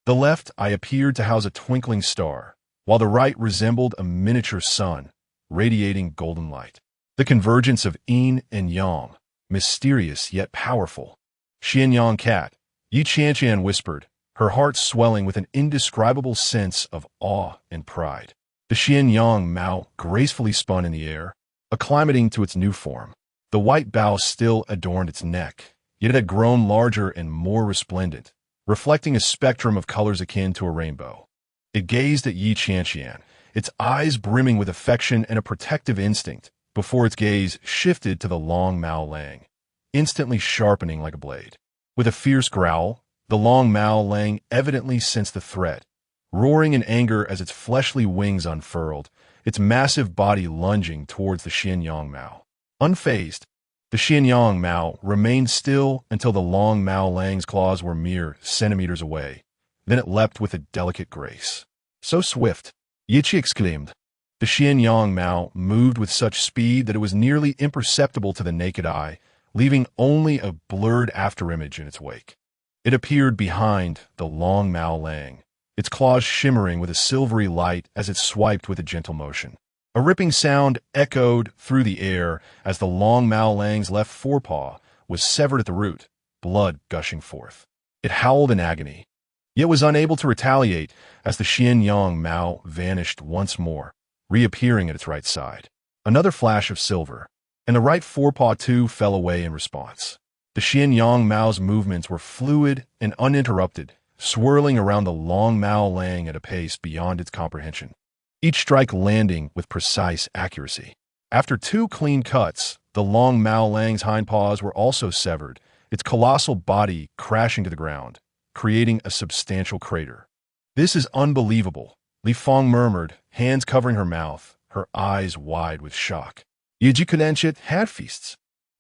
The left eye appeared to house a twinkling star, while the right resembled a miniature sun, radiating golden light. The convergence of yin and yang, mysterious yet powerful. "Qianqian cat," Qianqian whispered, her heart swelling with an indescribable sense of awe and pride. The Qianqian Mao gracefully spun in the air, acclimating to its new form. The white bow still adorned its neck, yet it had grown larger and more resplendent, reflecting a spectrum of colors akin to a rainbow. It gazed at Qianqian, its eyes brimming with affection and a protective instinct, before its gaze shifted to the long Mao Lang, instantly sharpening like a blade. With a fierce growl, the long Mao Lang evidently sensed the threat. Roaring in anger as its fleshly wings unfurled, its massive body lunging towards the Qianqian Mao. Unfazed, the Qianqian Mao remained still until the long Mao Lang's claws were mere centimeters away. Then it leapt with a delicate grace. So swift, Yiqi exclaimed. The Qianqian Mao moved with such speed that it was nearly imperceptible to the naked eye, leaving only a blurred afterimage in its wake. It appeared behind the long Mao Lang, its claws shimmering with a silvery light as it swiped with a gentle motion. A ripping sound echoed through the air as the long Mao Lang's left forepaw was severed at the root, blood gushing forth. It howled in agony, yet was unable to retaliate as the Qianqian Mao vanished once more, reappearing at its right side. Another flash of silver, and the right forepaw too fell away in response. The Qianqian Mao's movements were fluid and uninterrupted, swirling around the long Mao Lang at a pace beyond its comprehension, each strike landing with precise accuracy. After 2 clean cuts, the long Mao Lang's hindpaws were also severed, its colossal body crashing to the ground, creating a substantial crater. "This is unbelievable," Li Feng murmured, hands covering her mouth, her eyes wide with shock. Qianqian had feasts,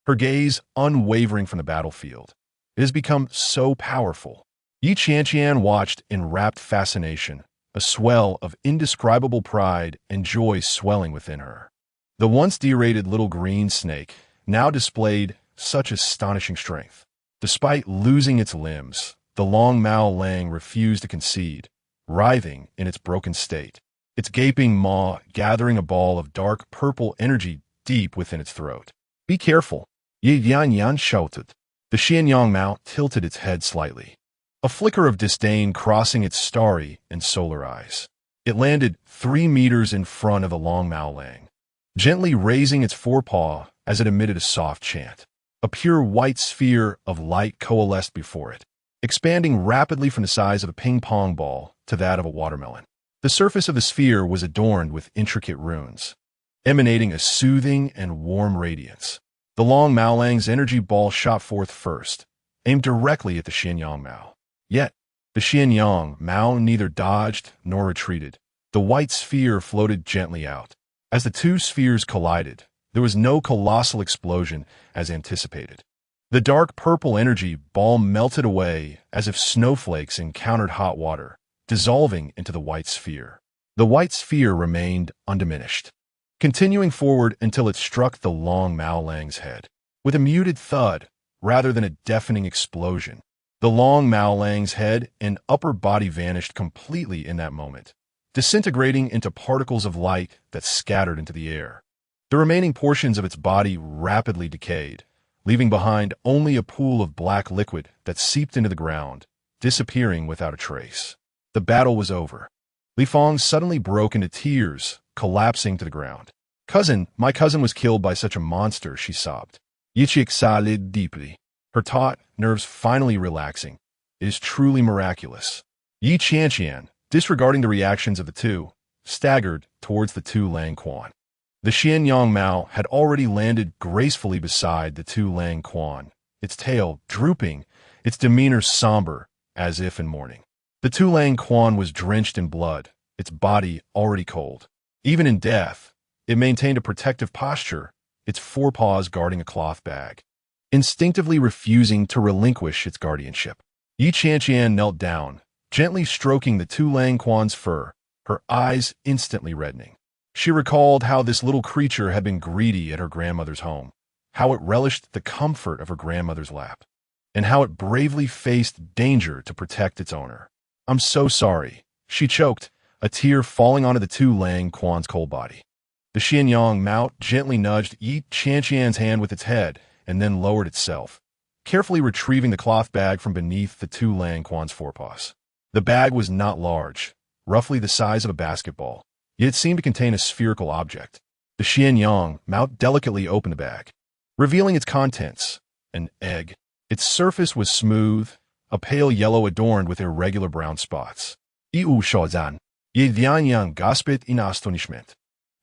her gaze unwavering from the battlefield. It has become so powerful. Qianqian watched in rapt fascination, a swell of indescribable pride and joy swelling within her. The once derated little green snake now displayed such astonishing strength. Despite losing its limbs, the long Mao Lang refused to concede, writhing in its broken state, its gaping maw gathering a ball of dark purple energy deep within its throat. "Be careful," Yi Yanyan shouted. The Qianqian Mao tilted its head slightly, a flicker of disdain crossing its starry and solar eyes. It landed 3 meters in front of the long Mao Lang, gently raising its forepaw as it emitted a soft chant. A pure white sphere of light coalesced before it, expanding rapidly from the size of a ping-pong ball to that of a watermelon. The surface of the sphere was adorned with intricate runes, emanating a soothing and warm radiance. The long Mao Lang's energy ball shot forth first, aimed directly at the Qianqian Mao. Yet, the Qianqian Mao neither dodged nor retreated. The white sphere floated gently out. As the 2 spheres collided, there was no colossal explosion as anticipated. The dark purple energy ball melted away as if snowflakes encountered hot water, dissolving into the white sphere. The white sphere remained undiminished, continuing forward until it struck the long Mao Lang's head. With a muted thud, rather than a deafening explosion, the long Mao Lang's head and upper body vanished completely in that moment, disintegrating into particles of light that scattered into the air. The remaining portions of its body rapidly decayed, leaving behind only a pool of black liquid that seeped into the ground, disappearing without a trace. The battle was over. Li Feng suddenly broke into tears, collapsing to the ground. My cousin was killed by such a monster," she sobbed. Yiqi exhaled deeply, her taut nerves finally relaxing. "It is truly miraculous." Yi Qianqian, disregarding the reactions of the 2, staggered towards the 2 Lang Quan. The Qianqian Mao had already landed gracefully beside the 2 Lang Quan, its tail drooping, its demeanor somber, as if in mourning. The 2 Lang Quan was drenched in blood, its body already cold. Even in death, it maintained a protective posture, its forepaws guarding a cloth bag, instinctively refusing to relinquish its guardianship. Yi Qianqian knelt down, gently stroking the 2 Lang Quan's fur, her eyes instantly reddening. She recalled how this little creature had been greedy at her grandmother's home, how it relished the comfort of her grandmother's lap, and how it bravely faced danger to protect its owner. "I'm so sorry," she choked, a tear falling onto the 2 Lang Quan's cold body. The Qianqian Mao gently nudged Yi Qianqian's hand with its head and then lowered itself, carefully retrieving the cloth bag from beneath the 2 Lang Quan's forepaws. The bag was not large, roughly the size of a basketball, yet it seemed to contain a spherical object. The Qianqian Mao delicately opened the bag, revealing its contents, an egg. Its surface was smooth, a pale yellow adorned with irregular brown spots. "Iu Shaozan," Ye Yanyan gasped in astonishment,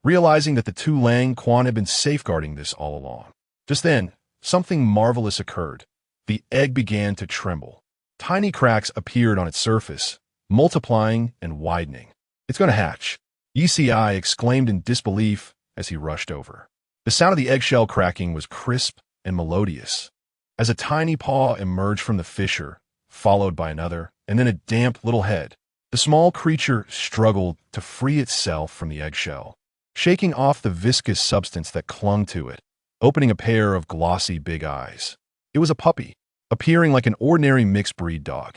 realizing that the 2 Lang Quan had been safeguarding this all along. Just then, something marvelous occurred. The egg began to tremble. Tiny cracks appeared on its surface, multiplying and widening. "It's going to hatch," ECI exclaimed in disbelief as he rushed over. The sound of the eggshell cracking was crisp and melodious. As a tiny paw emerged from the fissure, followed by another, and then a damp little head, the small creature struggled to free itself from the eggshell, shaking off the viscous substance that clung to it, opening a pair of glossy big eyes. It was a puppy, appearing like an ordinary mixed-breed dog.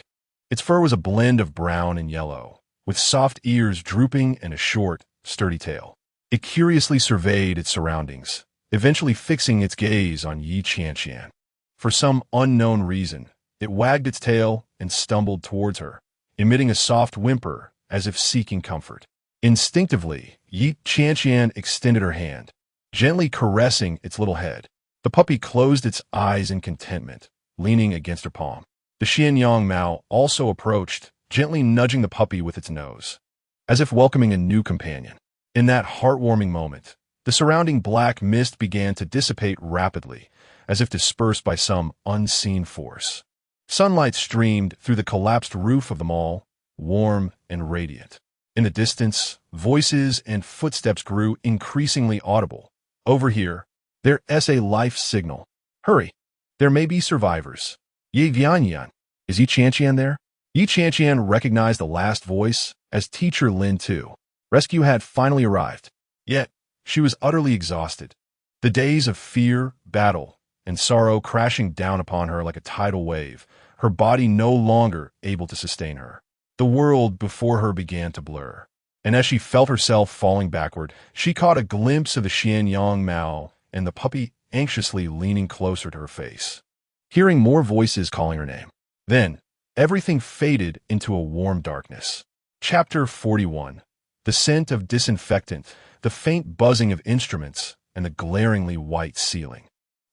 Its fur was a blend of brown and yellow, with soft ears drooping and a short, sturdy tail. It curiously surveyed its surroundings, eventually fixing its gaze on Qianqian. For some unknown reason, it wagged its tail and stumbled towards her, emitting a soft whimper as if seeking comfort. Instinctively, Qianqian extended her hand, gently caressing its little head. The puppy closed its eyes in contentment, leaning against her palm. The Qianqian Mao also approached, gently nudging the puppy with its nose, as if welcoming a new companion. In that heartwarming moment, the surrounding black mist began to dissipate rapidly, as if dispersed by some unseen force. Sunlight streamed through the collapsed roof of the mall, warm and radiant. In the distance, voices and footsteps grew increasingly audible. Over here, there's a life signal. Hurry, there may be survivors. Qianqian, is Qianqian there? Qianqian recognized the last voice as teacher Lin Tu. Rescue had finally arrived. Yet, she was utterly exhausted. The days of fear, battle, and sorrow crashing down upon her like a tidal wave, her body no longer able to sustain her. The world before her began to blur, and as she felt herself falling backward, she caught a glimpse of the Qianqian Mao and the puppy anxiously leaning closer to her face, hearing more voices calling her name. Then, everything faded into a warm darkness. Chapter 41. The scent of disinfectant, the faint buzzing of instruments, and the glaringly white ceiling.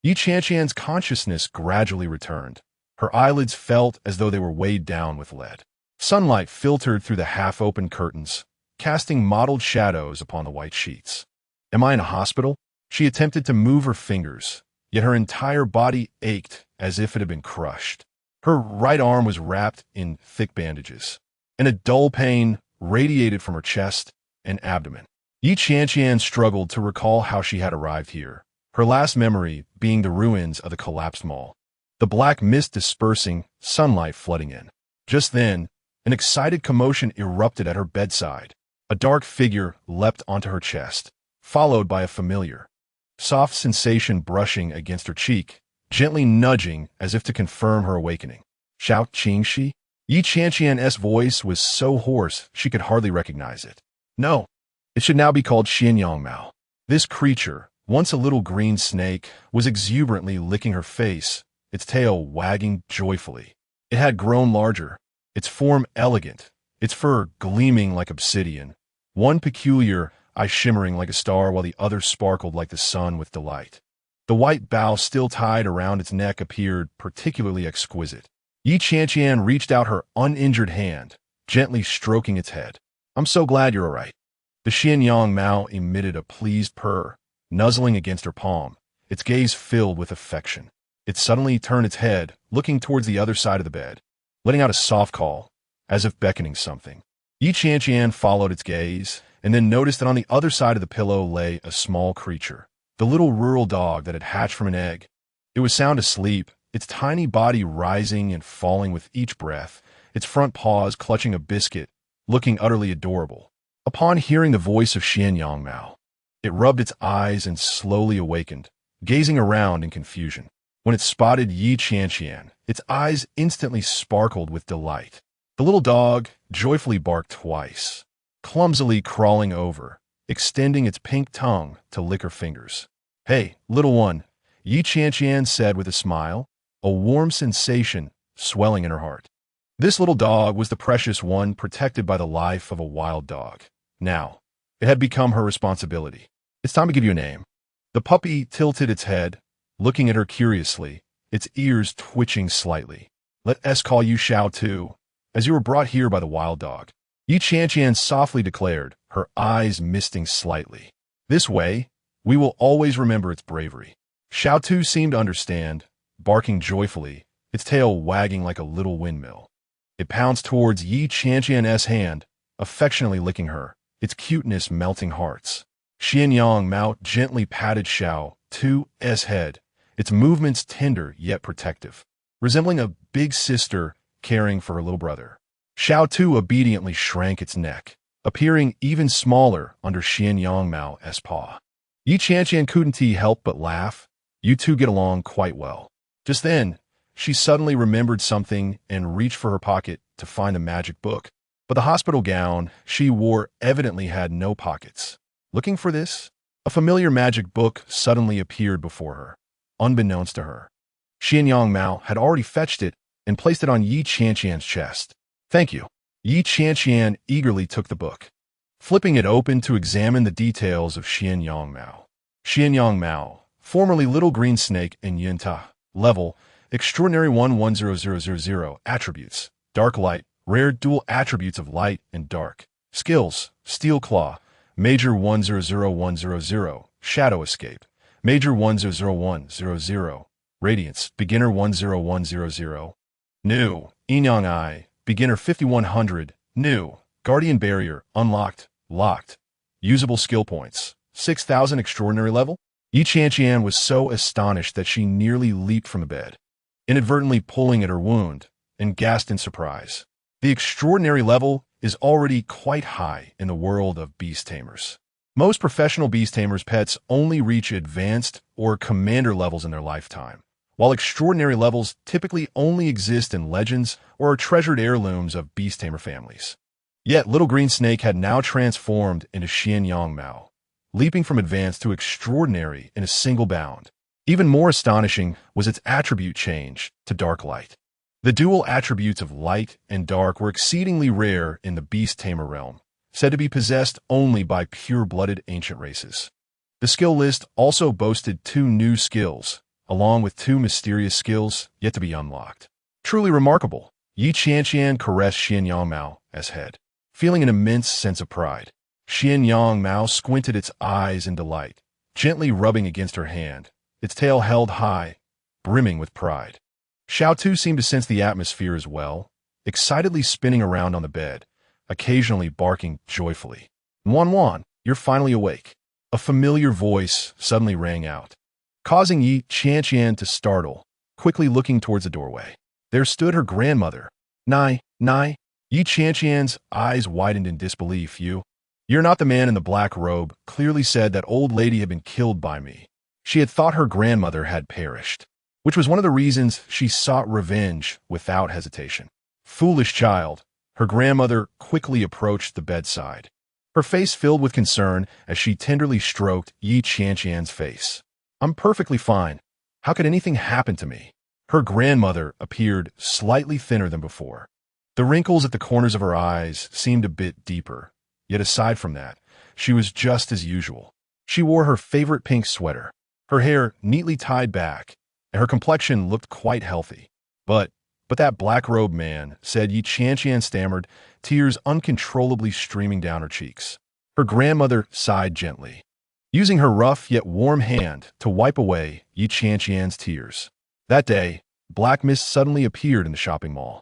Qianqian's consciousness gradually returned. Her eyelids felt as though they were weighed down with lead. Sunlight filtered through the half-open curtains, casting mottled shadows upon the white sheets. Am I in a hospital? She attempted to move her fingers, yet her entire body ached as if it had been crushed. Her right arm was wrapped in thick bandages, and a dull pain radiated from her chest and abdomen. Qianqian struggled to recall how she had arrived here, her last memory being the ruins of the collapsed mall. The black mist dispersing, sunlight flooding in. Just then, an excited commotion erupted at her bedside. A dark figure leapt onto her chest, followed by a familiar, soft sensation brushing against her cheek, gently nudging as if to confirm her awakening. Xiao Qingxi? Qianqian's voice was so hoarse she could hardly recognize it. No, it should now be called Qianqian Mao. This creature, once a little green snake, was exuberantly licking her face, its tail wagging joyfully. It had grown larger, its form elegant, its fur gleaming like obsidian, one peculiar eye shimmering like a star while the other sparkled like the sun with delight. The white bow still tied around its neck appeared particularly exquisite. Qianqian reached out her uninjured hand, gently stroking its head. I'm so glad you're all right. The Qianqian Mao emitted a pleased purr, nuzzling against her palm, its gaze filled with affection. It suddenly turned its head, looking towards the other side of the bed, letting out a soft call, as if beckoning something. Qianqian followed its gaze, and then noticed that on the other side of the pillow lay a small creature, the little rural dog that had hatched from an egg. It was sound asleep, its tiny body rising and falling with each breath, its front paws clutching a biscuit, looking utterly adorable. Upon hearing the voice of Qianqian Mao, it rubbed its eyes and slowly awakened, gazing around in confusion. When it spotted Qianqian, its eyes instantly sparkled with delight. The little dog joyfully barked twice, clumsily crawling over, extending its pink tongue to lick her fingers. Hey, little one, Qianqian said with a smile, a warm sensation swelling in her heart. This little dog was the precious one protected by the life of a wild dog. Now, it had become her responsibility. It's time to give you a name. The puppy tilted its head, looking at her curiously, its ears twitching slightly. Let us call you Xiao Tu, as you were brought here by the wild dog. Qianqian softly declared, her eyes misting slightly. This way, we will always remember its bravery. Xiao Tu seemed to understand, barking joyfully, its tail wagging like a little windmill. It pounced towards Qianqian's hand, affectionately licking her, its cuteness melting hearts. Qianqian Mao gently patted Xiao Tu's head, its movements tender yet protective, resembling a big sister caring for her little brother. Xiao Tu obediently shrank its neck, appearing even smaller under Qianqian Mao's paw. Qianqian couldn't help but laugh. You two get along quite well. Just then, she suddenly remembered something and reached for her pocket to find the magic book. But the hospital gown she wore evidently had no pockets. Looking for this? A familiar magic book suddenly appeared before her, unbeknownst to her. Qianqian Mao had already fetched it and placed it on Qianqian's chest. Thank you. Qianqian eagerly took the book, flipping it open to examine the details of Qianqian Mao. Qianqian Mao, formerly Little Green Snake in Yunta, level, extraordinary 110000, attributes, dark light, rare dual attributes of light and dark, skills, Steel Claw, Major 100100, Shadow Escape, Major 100100, Radiance, Beginner 10100, New, Enyang Eye, Beginner 5100, New, Guardian Barrier, Unlocked, Locked, Usable Skill Points, 6000 Extraordinary Level. Qianqian was so astonished that she nearly leaped from the bed, inadvertently pulling at her wound, and gasped in surprise. The extraordinary level is already quite high in the world of beast tamers. Most professional beast tamers' pets only reach advanced or commander levels in their lifetime, while extraordinary levels typically only exist in legends or are treasured heirlooms of beast tamer families. Yet Little Green Snake had now transformed into Qianqian Mao, leaping from advanced to extraordinary in a single bound. Even more astonishing was its attribute change to dark light. The dual attributes of light and dark were exceedingly rare in the beast tamer realm, said to be possessed only by pure-blooded ancient races. The skill list also boasted 2 new skills, along with 2 mysterious skills yet to be unlocked. Truly remarkable. Qianqian caressed Qianqian Mao's head, feeling an immense sense of pride. Qianqian Mao squinted its eyes in delight, gently rubbing against her hand, its tail held high, brimming with pride. Xiao Tu seemed to sense the atmosphere as well, excitedly spinning around on the bed, occasionally barking joyfully. Wan, you're finally awake. A familiar voice suddenly rang out, causing Qianqian to startle, quickly looking towards the doorway. There stood her grandmother. Nai. Qianqian's eyes widened in disbelief. You're not the man in the black robe, clearly said that old lady had been killed by me. She had thought her grandmother had perished, which was one of the reasons she sought revenge without hesitation. Foolish child, her grandmother quickly approached the bedside, her face filled with concern as she tenderly stroked Qianqian's face. I'm perfectly fine. How could anything happen to me? Her grandmother appeared slightly thinner than before. The wrinkles at the corners of her eyes seemed a bit deeper, yet aside from that, she was just as usual. She wore her favorite pink sweater, her hair neatly tied back, and her complexion looked quite healthy. But that black-robed man, said Qianqian stammered, tears uncontrollably streaming down her cheeks. Her grandmother sighed gently, using her rough yet warm hand to wipe away Qianqian's tears. That day, black mist suddenly appeared in the shopping mall.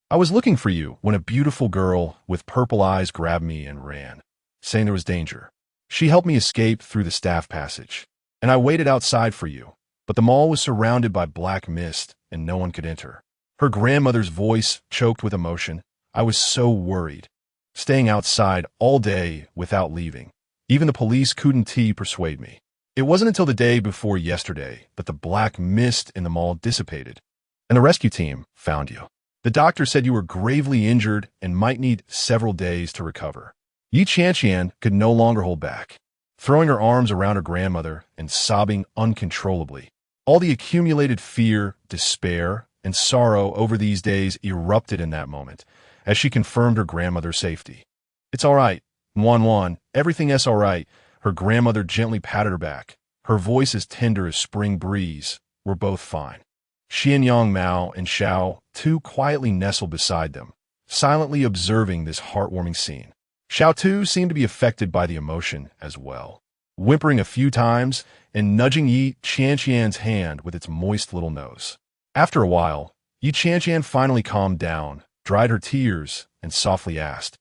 I was looking for you when a beautiful girl with purple eyes grabbed me and ran, saying there was danger. She helped me escape through the staff passage, and I waited outside for you. But the mall was surrounded by black mist, and no one could enter. Her grandmother's voice choked with emotion. I was so worried, staying outside all day without leaving. Even the police couldn't persuade me. It wasn't until the day before yesterday that the black mist in the mall dissipated, and the rescue team found you. The doctor said you were gravely injured and might need several days to recover. Qianqian could no longer hold back, throwing her arms around her grandmother and sobbing uncontrollably. All the accumulated fear, despair, and sorrow over these days erupted in that moment as she confirmed her grandmother's safety. It's all right, Wan, everything's all right. Her grandmother gently patted her back, her voice as tender as spring breeze. We're both fine. Qianqian Mao and Xiao Tu quietly nestled beside them, silently observing this heartwarming scene. Xiao Tu seemed to be affected by the emotion as well, whimpering a few times and nudging Qianqian's hand with its moist little nose. After a while, Qianqian finally calmed down, dried her tears, and softly asked,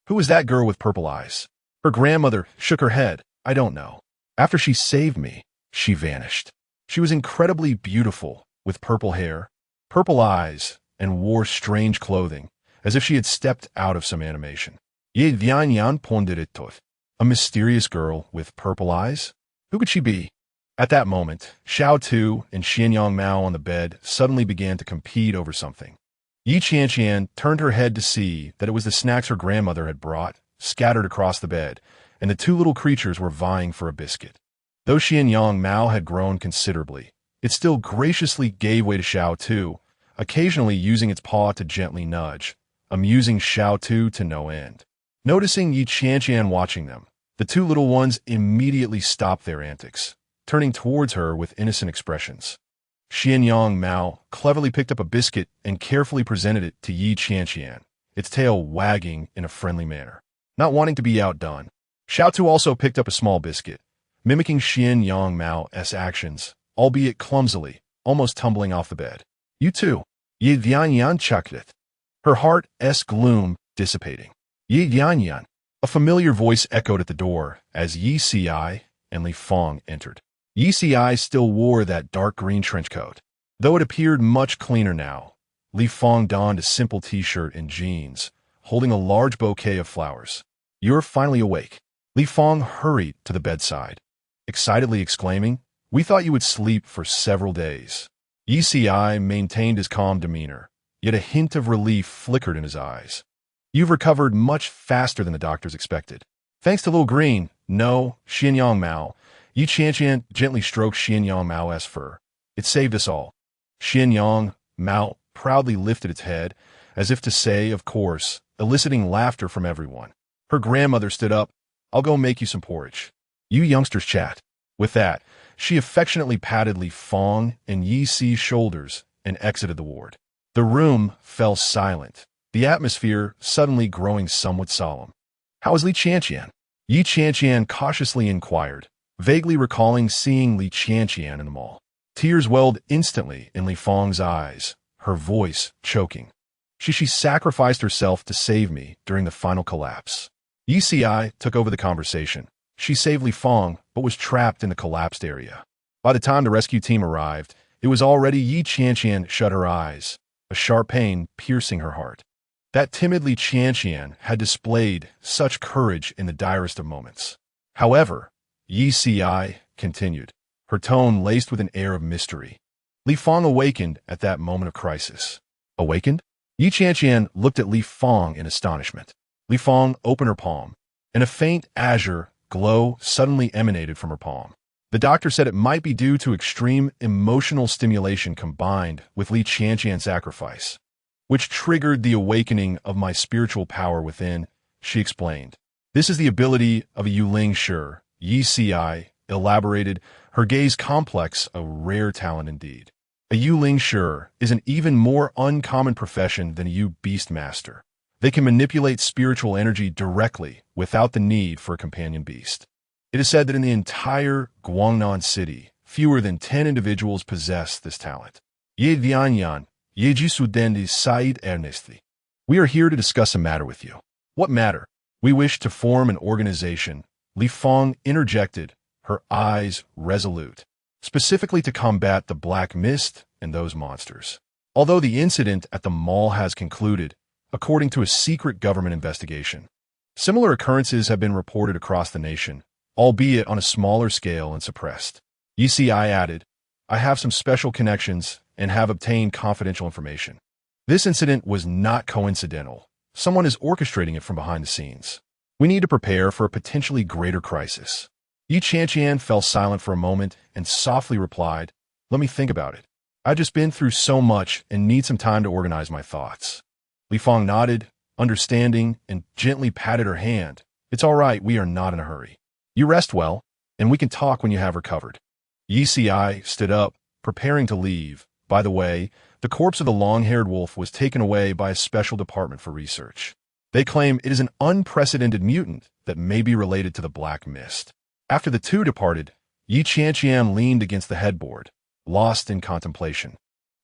Who was that girl with purple eyes? Her grandmother shook her head. I don't know. After she saved me, she vanished. She was incredibly beautiful, with purple hair, purple eyes, and wore strange clothing, as if she had stepped out of some animation. Ye Qianqian ponderitov. A mysterious girl with purple eyes? Who could she be? At that moment, Xiao Tu and Qianqian Mao on the bed suddenly began to compete over something. Yi Qianqian turned her head to see that it was the snacks her grandmother had brought, scattered across the bed, and the two little creatures were vying for a biscuit. Though Qianqian Mao had grown considerably, it still graciously gave way to Xiao Tu, occasionally using its paw to gently nudge, amusing Xiao Tu to no end. Noticing Yi Qianqian watching them, the two little ones immediately stopped their antics, turning towards her with innocent expressions. Qianqian Mao cleverly picked up a biscuit and carefully presented it to Yi Qianqian, its tail wagging in a friendly manner. Not wanting to be outdone, Xiao Tu also picked up a small biscuit, mimicking Qianqian Mao's actions, albeit clumsily, almost tumbling off the bed. You too. Yi Qianqian chucked it. Her heart's gloom dissipating. Yi Qianqian. A familiar voice echoed at the door as Yi Si and Li Fong entered. Yi Si still wore that dark green trench coat. Though it appeared much cleaner now, Li Fong donned a simple t-shirt and jeans, holding a large bouquet of flowers. You're finally awake. Li Fong hurried to the bedside, excitedly exclaiming, We thought you would sleep for several days. Yi Si maintained his calm demeanor, yet a hint of relief flickered in his eyes. You've recovered much faster than the doctors expected. Thanks to Little Green, no, Qianqian Mao. Yi Qianqian gently stroked Qianqian Mao's fur. It saved us all. Qianqian Mao proudly lifted its head, as if to say, of course, eliciting laughter from everyone. Her grandmother stood up. I'll go make you some porridge. You youngsters chat. With that, she affectionately patted Li Fong and Yi Si's shoulders and exited the ward. The room fell silent, the atmosphere suddenly growing somewhat solemn. How is Li Qianqian? Yi Qianqian cautiously inquired, vaguely recalling seeing Li Qianqian in the mall. Tears welled instantly in Li Fong's eyes, her voice choking. She sacrificed herself to save me during the final collapse. Yi Si took over the conversation. She saved Li Fong, but was trapped in the collapsed area. By the time the rescue team arrived, it was already Yi Qianqian shut her eyes, a sharp pain piercing her heart. That timid Li Qianqian had displayed such courage in the direst of moments. However, Yi Si continued, her tone laced with an air of mystery. Li Fong awakened at that moment of crisis. Awakened? Yi Qianqian looked at Li Fong in astonishment. Li Fong opened her palm, and a faint azure glow suddenly emanated from her palm. The doctor said it might be due to extreme emotional stimulation combined with Li Qianqian's sacrifice, which triggered the awakening of my spiritual power within, she explained. This is the ability of a Yuling Shi, Yi Si elaborated, her gaze complex, a rare talent indeed. A Yuling Shi is an even more uncommon profession than a Yu Beast Master. They can manipulate spiritual energy directly without the need for a companion beast. It is said that in the entire Guangnan city, fewer than 10 individuals possess this talent. Ye Vianyan, Ye Jisudendi Said Ernesti. We are here to discuss a matter with you. What matter? We wish to form an organization, Li Fong interjected, her eyes resolute, specifically to combat the black mist and those monsters. Although the incident at the mall has concluded, according to a secret government investigation, similar occurrences have been reported across the nation, albeit on a smaller scale and suppressed. Yi Si added, I have some special connections and have obtained confidential information. This incident was not coincidental. Someone is orchestrating it from behind the scenes. We need to prepare for a potentially greater crisis. Yi Qianqian fell silent for a moment and softly replied, Let me think about it. I've just been through so much and need some time to organize my thoughts. Li Fong nodded, understanding, and gently patted her hand. It's all right, we are not in a hurry. You rest well, and we can talk when you have recovered. Yi Si stood up, preparing to leave. By the way, the corpse of the long-haired wolf was taken away by a special department for research. They claim it is an unprecedented mutant that may be related to the Black Mist. After the two departed, Yi Qianqian leaned against the headboard, lost in contemplation.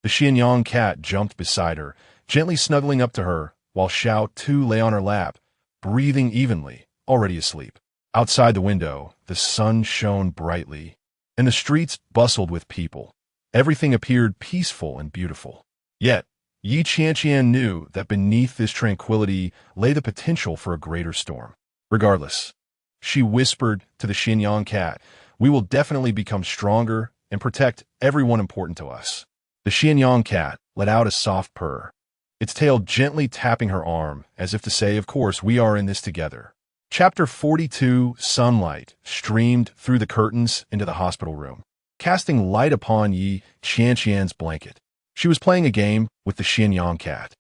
The Qianqian cat jumped beside her, gently snuggling up to her, while Xiao Tu lay on her lap, breathing evenly, already asleep. Outside the window, the sun shone brightly, and the streets bustled with people. Everything appeared peaceful and beautiful. Yet, Qianqian knew that beneath this tranquility lay the potential for a greater storm. Regardless, she whispered to the Qianqian cat, "We will definitely become stronger and protect everyone important to us." The Qianqian cat let out a soft purr, its tail gently tapping her arm, as if to say, "Of course, we are in this together." Chapter 42, Sunlight, streamed through the curtains into the hospital room, casting light upon Qianqian's blanket. She was playing a game with the Qianqian cat,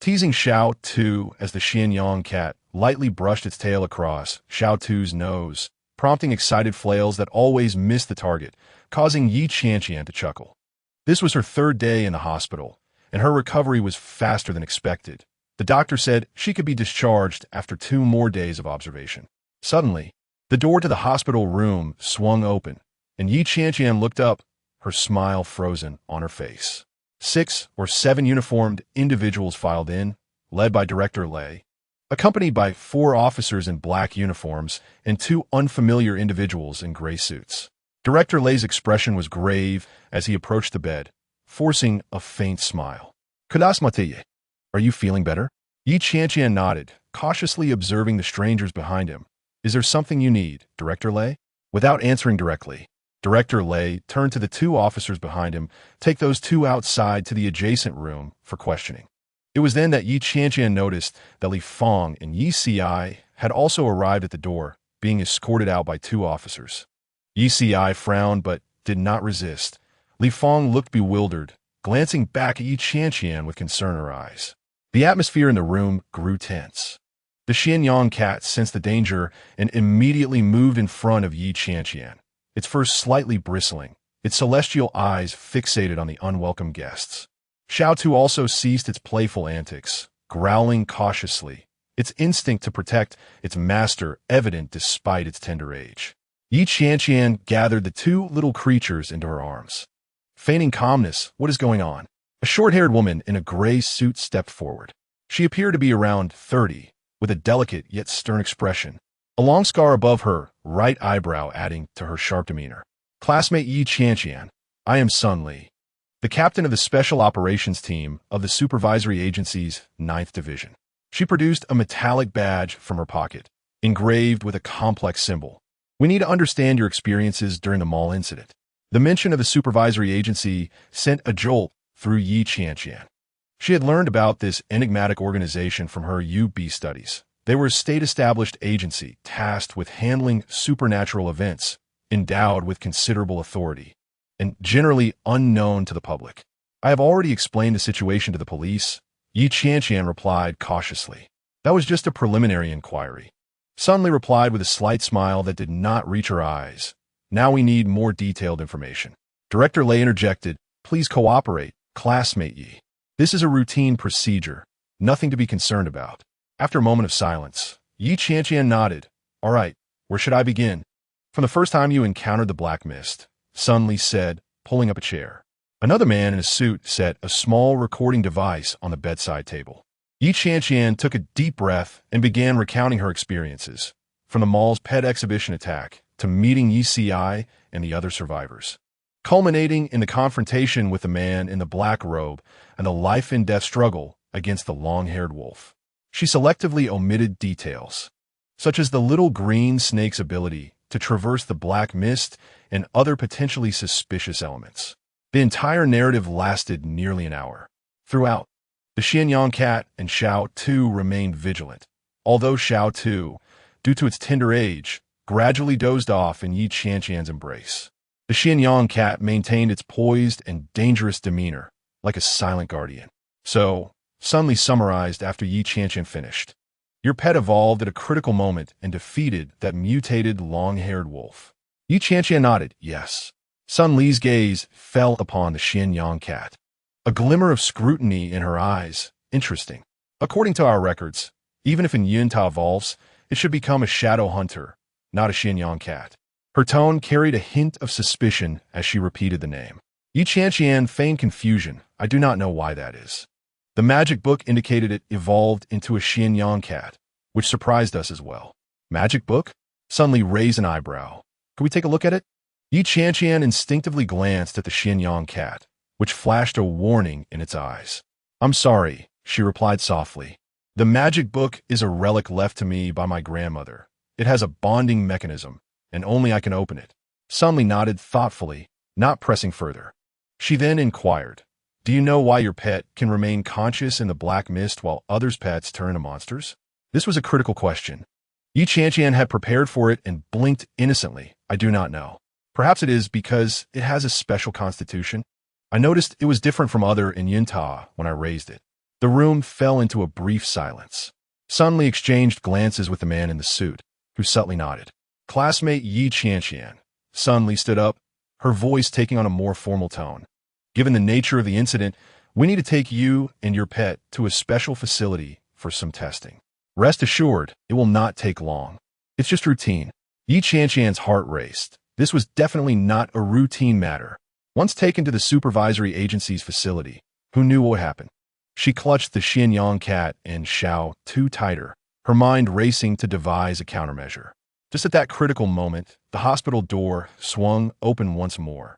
teasing Xiao Tu as the Qianqian cat lightly brushed its tail across Xiao Tu's nose, prompting excited flails that always missed the target, causing Qianqian to chuckle. This was her third day in the hospital, and her recovery was faster than expected. The doctor said she could be discharged after 2 more days of observation. Suddenly, the door to the hospital room swung open, and Qianqian looked up, her smile frozen on her face. 6 or 7 uniformed individuals filed in, led by Director Lei, accompanied by 4 officers in black uniforms and 2 unfamiliar individuals in gray suits. Director Lei's expression was grave as he approached the bed, forcing a faint smile. "MUTATE, are you feeling better?" Qianqian nodded, cautiously observing the strangers behind him. "Is there something you need, Director Lei?" Without answering directly, Director Lei turned to the 2 officers behind him, "Take those 2 outside to the adjacent room for questioning." It was then that Qianqian noticed that Li Feng and Ci had also arrived at the door, being escorted out by 2 officers. Ci frowned but did not resist. Li Feng looked bewildered, glancing back at Qianqian with concern in her eyes. The atmosphere in the room grew tense. The Qianqian cat sensed the danger and immediately moved in front of Qianqian, its fur slightly bristling, its celestial eyes fixated on the unwelcome guests. Xiao Tu also ceased its playful antics, growling cautiously, its instinct to protect its master evident despite its tender age. Qianqian gathered the 2 little creatures into her arms. Feigning calmness, "What is going on?" A short-haired woman in a gray suit stepped forward. She appeared to be around 30, with a delicate yet stern expression, a long scar above her right eyebrow adding to her sharp demeanor. "Classmate Qianqian, I am Sun Li, the captain of the Special Operations Team of the Supervisory Agency's 9th Division." She produced a metallic badge from her pocket, engraved with a complex symbol. "We need to understand your experiences during the mall incident." The mention of the supervisory agency sent a jolt through Qianqian. She had learned about this enigmatic organization from her UB studies. They were a state-established agency tasked with handling supernatural events, endowed with considerable authority, and generally unknown to the public. "I have already explained the situation to the police," Qianqian replied cautiously. "That was just a preliminary inquiry." Sun Li replied with a slight smile that did not reach her eyes. "Now we need more detailed information." Director Lei interjected, "Please cooperate, classmate Yi. This is a routine procedure, nothing to be concerned about." After a moment of silence, Qianqian nodded. "All right, where should I begin?" "From the first time you encountered the black mist," Sun Li said, pulling up a chair. Another man in a suit set a small recording device on the bedside table. Qianqian took a deep breath and began recounting her experiences, from the mall's pet exhibition attack to meeting Ci and the other survivors, culminating in the confrontation with the man in the black robe and the life-and-death struggle against the long-haired wolf. She selectively omitted details, such as the little green snake's ability to traverse the black mist and other potentially suspicious elements. The entire narrative lasted nearly an hour. Throughout, the Qianqian cat and Xiao Tu remained vigilant, although Xiao Tu, due to its tender age, gradually dozed off in Qianqian's embrace. The Qianqian cat maintained its poised and dangerous demeanor, like a silent guardian. "So," Sun Li summarized after Qianqian finished, "your pet evolved at a critical moment and defeated that mutated long-haired wolf." Qianqian nodded, "Yes." Sun Li's gaze fell upon the Qianqian cat, a glimmer of scrutiny in her eyes. "Interesting. According to our records, even if an Yunta evolves, it should become a shadow hunter, not a Qianqian cat." Her tone carried a hint of suspicion as she repeated the name. Qianqian feigned confusion. "I do not know why that is. The magic book indicated it evolved into a Qianqian cat, which surprised us as well." "Magic book?" Sun Li raised an eyebrow. Could we take a look at it? Qianqian instinctively glanced at the Qianqian cat, which flashed a warning in its eyes. I'm sorry, she replied softly. The magic book is a relic left to me by my grandmother. It has a bonding mechanism, and only I can open it. Sun Li nodded thoughtfully, not pressing further. She then inquired, do you know why your pet can remain conscious in the black mist while others' pets turn into monsters? This was a critical question. Qianqian had prepared for it and blinked innocently. I do not know. Perhaps it is because it has a special constitution. I noticed it was different from other in Yunta when I raised it. The room fell into a brief silence. Sun Li exchanged glances with the man in the suit, who subtly nodded. Classmate Qianqian. Sun Li stood up, her voice taking on a more formal tone. Given the nature of the incident, we need to take you and your pet to a special facility for some testing. Rest assured, it will not take long. It's just routine. Qianqian's heart raced. This was definitely not a routine matter. Once taken to the supervisory agency's facility, who knew what would happen? She clutched the Qianqian cat and Xiao too tighter, her mind racing to devise a countermeasure. Just at that critical moment, the hospital door swung open once more,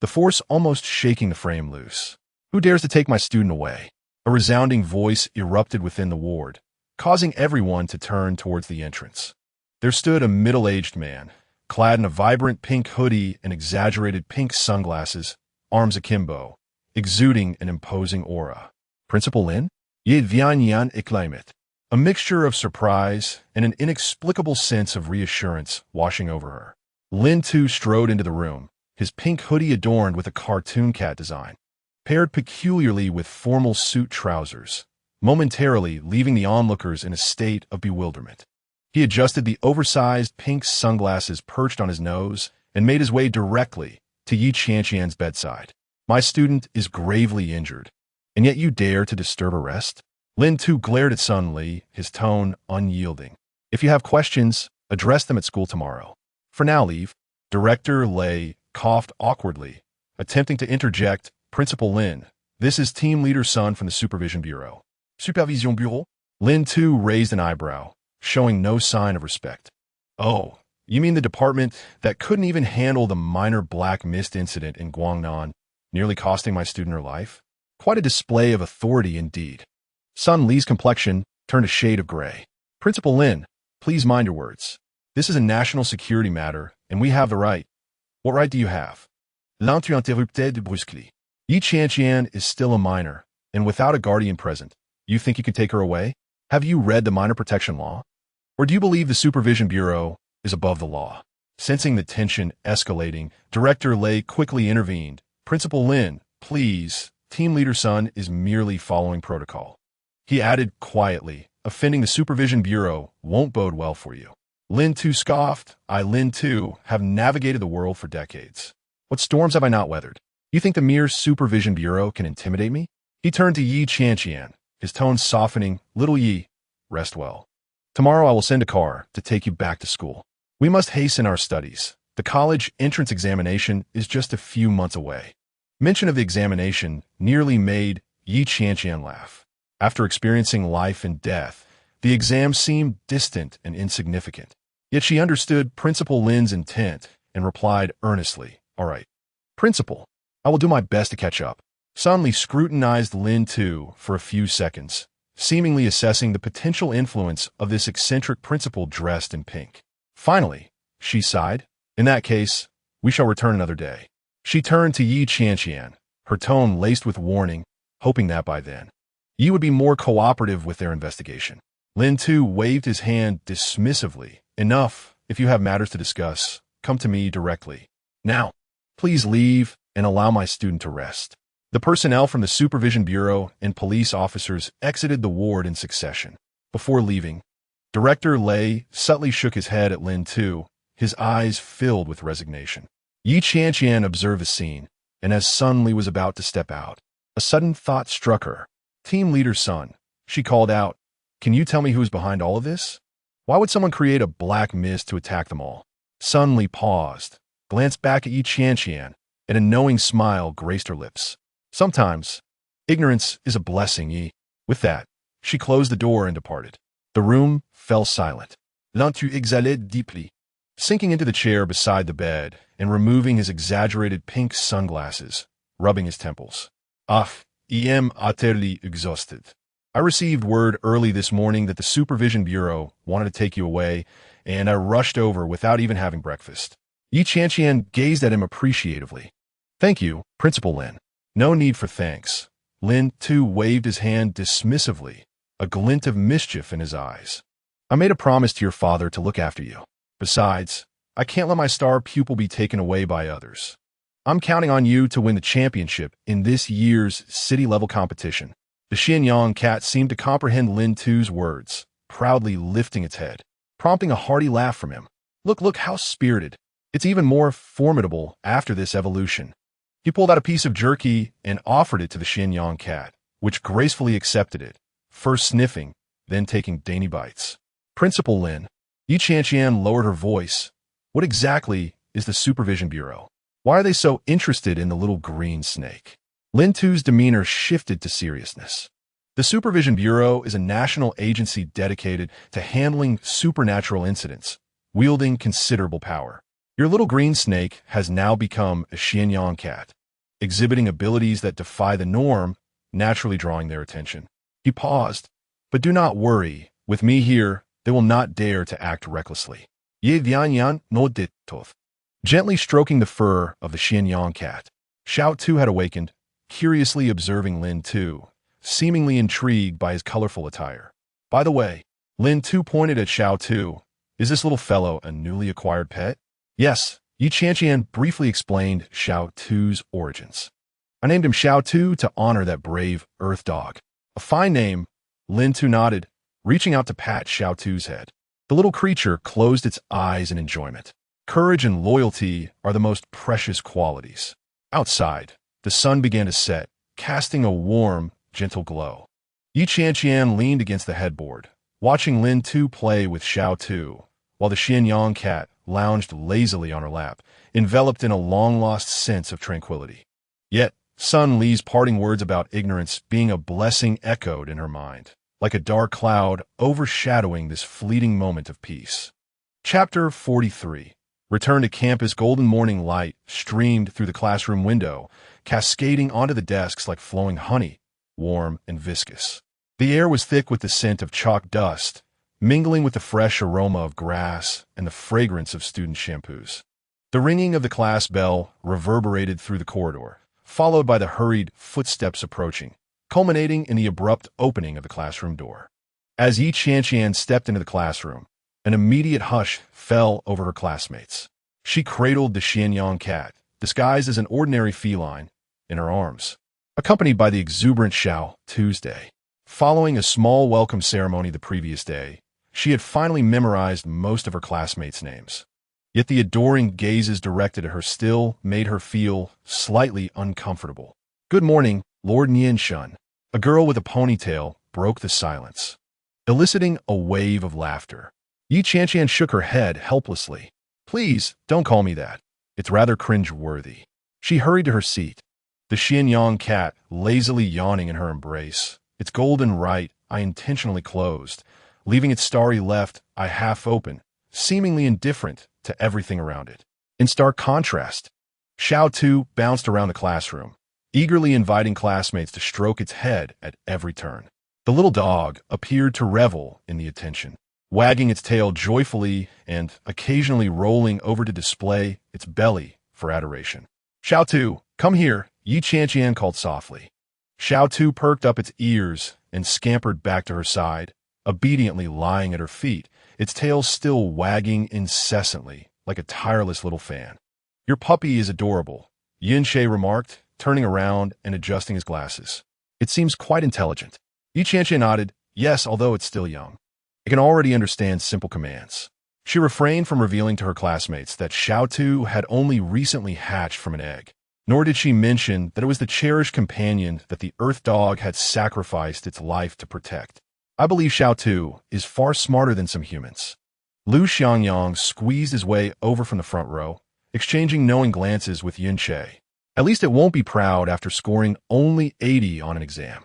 the force almost shaking the frame loose. Who dares to take my student away? A resounding voice erupted within the ward, causing everyone to turn towards the entrance. There stood a middle-aged man, clad in a vibrant pink hoodie and exaggerated pink sunglasses, arms akimbo, exuding an imposing aura. Principal Lin? Ye Vianyan exclaimed. A mixture of surprise and an inexplicable sense of reassurance washing over her. Lin too strode into the room, his pink hoodie adorned with a cartoon cat design, paired peculiarly with formal suit trousers, momentarily leaving the onlookers in a state of bewilderment. He adjusted the oversized pink sunglasses perched on his nose and made his way directly to Qianqian's bedside. My student is gravely injured, and yet you dare to disturb her rest? Lin too glared at Sun Li, his tone unyielding. If you have questions, address them at school tomorrow. For now, leave. Director Lei coughed awkwardly, attempting to interject. Principal Lin, this is Team Leader Sun from the Supervision Bureau. Supervision Bureau? Lin too raised an eyebrow, showing no sign of respect. Oh, you mean the department that couldn't even handle the minor black mist incident in Guangnan, nearly costing my student her life? Quite a display of authority indeed. Sun Li's complexion turned a shade of gray. Principal Lin, please mind your words. This is a national security matter, and we have the right. What right do you have? L'entrée interrupted brusquely. Qianqian is still a minor, and without a guardian present, you think you can take her away? Have you read the minor protection law? Or do you believe the Supervision Bureau is above the law? Sensing the tension escalating, Director Lei quickly intervened. Principal Lin, please, Team Leader Sun is merely following protocol. He added quietly, offending the Supervision Bureau won't bode well for you. Lin too scoffed. I, Lin too, have navigated the world for decades. What storms have I not weathered? You think the mere Supervision Bureau can intimidate me? He turned to Qianqian, his tone softening. Little Yi, rest well. Tomorrow I will send a car to take you back to school. We must hasten our studies. The college entrance examination is just a few months away. Mention of the examination nearly made Qianqian laugh. After experiencing life and death, the exam seemed distant and insignificant. Yet she understood Principal Lin's intent and replied earnestly, all right. Principal, I will do my best to catch up. Sun Li scrutinized Lin too for a few seconds, seemingly assessing the potential influence of this eccentric principal dressed in pink. Finally, she sighed. In that case, we shall return another day. She turned to Qianqian, her tone laced with warning, hoping that by then, Yi would be more cooperative with their investigation. Lin too waved his hand dismissively. Enough. If you have matters to discuss, come to me directly. Now, please leave and allow my student to rest. The personnel from the Supervision Bureau and police officers exited the ward in succession. Before leaving, Director Lei subtly shook his head at Lin too, his eyes filled with resignation. Qianqian observed the scene, and as Sun Li was about to step out, a sudden thought struck her. Team Leader Sun, she called out, can you tell me who is behind all of this? Why would someone create a black mist to attack them all? Sun Li paused, glanced back at Qianqian, and a knowing smile graced her lips. Sometimes, ignorance is a blessing, Yi. With that, she closed the door and departed. The room fell silent. L'un exhalait deeply. sinking into the chair beside the bed and removing his exaggerated pink sunglasses, rubbing his temples. Ah, I am utterly exhausted. I received word early this morning that the Supervision Bureau wanted to take you away, and I rushed over without even having breakfast. Qianqian gazed at him appreciatively. Thank you, Principal Lin. No need for thanks. Lin, too, waved his hand dismissively, a glint of mischief in his eyes. I made a promise to your father to look after you. Besides, I can't let my star pupil be taken away by others. I'm counting on you to win the championship in this year's city-level competition. The Qianqian cat seemed to comprehend Lin Tu's words, proudly lifting its head, prompting a hearty laugh from him. Look how spirited. It's even more formidable after this evolution. He pulled out a piece of jerky and offered it to the Qianqian cat, which gracefully accepted it, first sniffing, then taking dainty bites. Principal Lin. Qianqian lowered her voice. What exactly is the Supervision Bureau? Why are they so interested in the little green snake? Lin Tu's demeanor shifted to seriousness. The Supervision Bureau is a national agency dedicated to handling supernatural incidents, wielding considerable power. Your little green snake has now become a Qianqian cat, exhibiting abilities that defy the norm, naturally drawing their attention. He paused. But do not worry. With me here, they will not dare to act recklessly. Ye Vianyan no dit toth. Gently stroking the fur of the Qianqian cat, Xiao Tu had awakened, curiously observing Lin Tu, seemingly intrigued by his colorful attire. By the way, Lin Tu pointed at Xiao Tu. Is this little fellow a newly acquired pet? Yes, Qianqian briefly explained Xiao Tu's origins. I named him Xiao Tu to honor that brave earth dog. A fine name, Lin Tu nodded, reaching out to pat Xiao Tu's head. The little creature closed its eyes in enjoyment. Courage and loyalty are the most precious qualities. Outside, the sun began to set, casting a warm, gentle glow. Qianqian leaned against the headboard, watching Lin Tu play with Xiao Tu, while the Qianqian cat lounged lazily on her lap, enveloped in a long-lost sense of tranquility. Yet, Sun Li's parting words about ignorance being a blessing echoed in her mind, like a dark cloud overshadowing this fleeting moment of peace. Chapter 43. Return to campus. Golden morning light streamed through the classroom window, cascading onto the desks like flowing honey, warm and viscous. The air was thick with the scent of chalk dust, mingling with the fresh aroma of grass and the fragrance of student shampoos. The ringing of the class bell reverberated through the corridor, followed by the hurried footsteps approaching, culminating in the abrupt opening of the classroom door. As Qianqian stepped into the classroom, an immediate hush fell over her classmates. She cradled the Qianqian cat, disguised as an ordinary feline, in her arms, accompanied by the exuberant Xiao Tuesday. Following a small welcome ceremony the previous day, she had finally memorized most of her classmates' names. Yet the adoring gazes directed at her still made her feel slightly uncomfortable. Good morning, Lord Nianshun. A girl with a ponytail broke the silence, eliciting a wave of laughter. Qianqian shook her head helplessly. Please, don't call me that. It's rather cringe-worthy. She hurried to her seat, the Qianqian cat lazily yawning in her embrace, its golden right eye intentionally closed, leaving its starry left eye half open, seemingly indifferent to everything around it. In stark contrast, Xiao Tu bounced around the classroom, eagerly inviting classmates to stroke its head at every turn. The little dog appeared to revel in the attention, wagging its tail joyfully and occasionally rolling over to display its belly for adoration. Xiao Tu, come here, Qianqian called softly. Xiao Tu perked up its ears and scampered back to her side, obediently lying at her feet, its tail still wagging incessantly like a tireless little fan. Your puppy is adorable, Yinshe remarked, turning around and adjusting his glasses. It seems quite intelligent. Qianqian nodded, yes, although it's still young. It can already understand simple commands. She refrained from revealing to her classmates that Xiao Tu had only recently hatched from an egg, nor did she mention that it was the cherished companion that the Earth Dog had sacrificed its life to protect. I believe Xiao Tu is far smarter than some humans. Lu Xiangyang squeezed his way over from the front row, exchanging knowing glances with Yinshe. At least it won't be proud after scoring only 80 on an exam.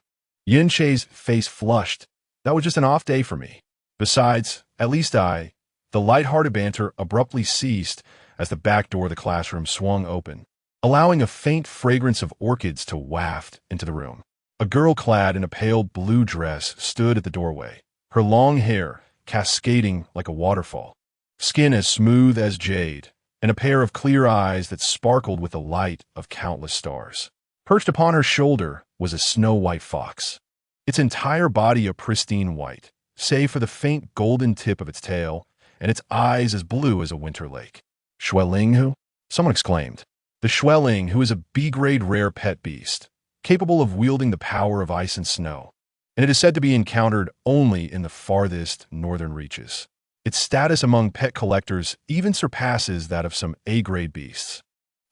Yinshe's face flushed. That was just an off day for me. Besides, at least I The lighthearted banter abruptly ceased as the back door of the classroom swung open, allowing a faint fragrance of orchids to waft into the room. A girl clad in a pale blue dress stood at the doorway, her long hair cascading like a waterfall, skin as smooth as jade, and a pair of clear eyes that sparkled with the light of countless stars. Perched upon her shoulder was a snow-white fox, its entire body a pristine white, save for the faint golden tip of its tail and its eyes as blue as a winter lake. Xueling who? Someone exclaimed. The Xueling, who is a B-grade rare pet beast, capable of wielding the power of ice and snow, and it is said to be encountered only in the farthest northern reaches. Its status among pet collectors even surpasses that of some A-grade beasts,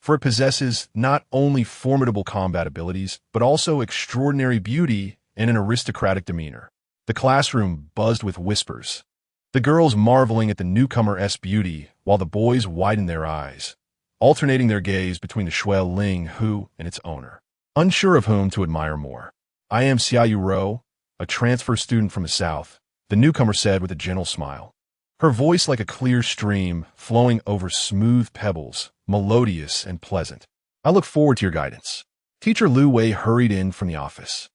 for it possesses not only formidable combat abilities, but also extraordinary beauty and an aristocratic demeanor. The classroom buzzed with whispers, the girls marveling at the newcomer's beauty while the boys widened their eyes, alternating their gaze between the Xueling Hu and its owner, unsure of whom to admire more. I am Xiaoyu Ro, a transfer student from the south, the newcomer said with a gentle smile, her voice like a clear stream flowing over smooth pebbles, melodious and pleasant. I look forward to your guidance. Teacher Lu Wei hurried in from the office,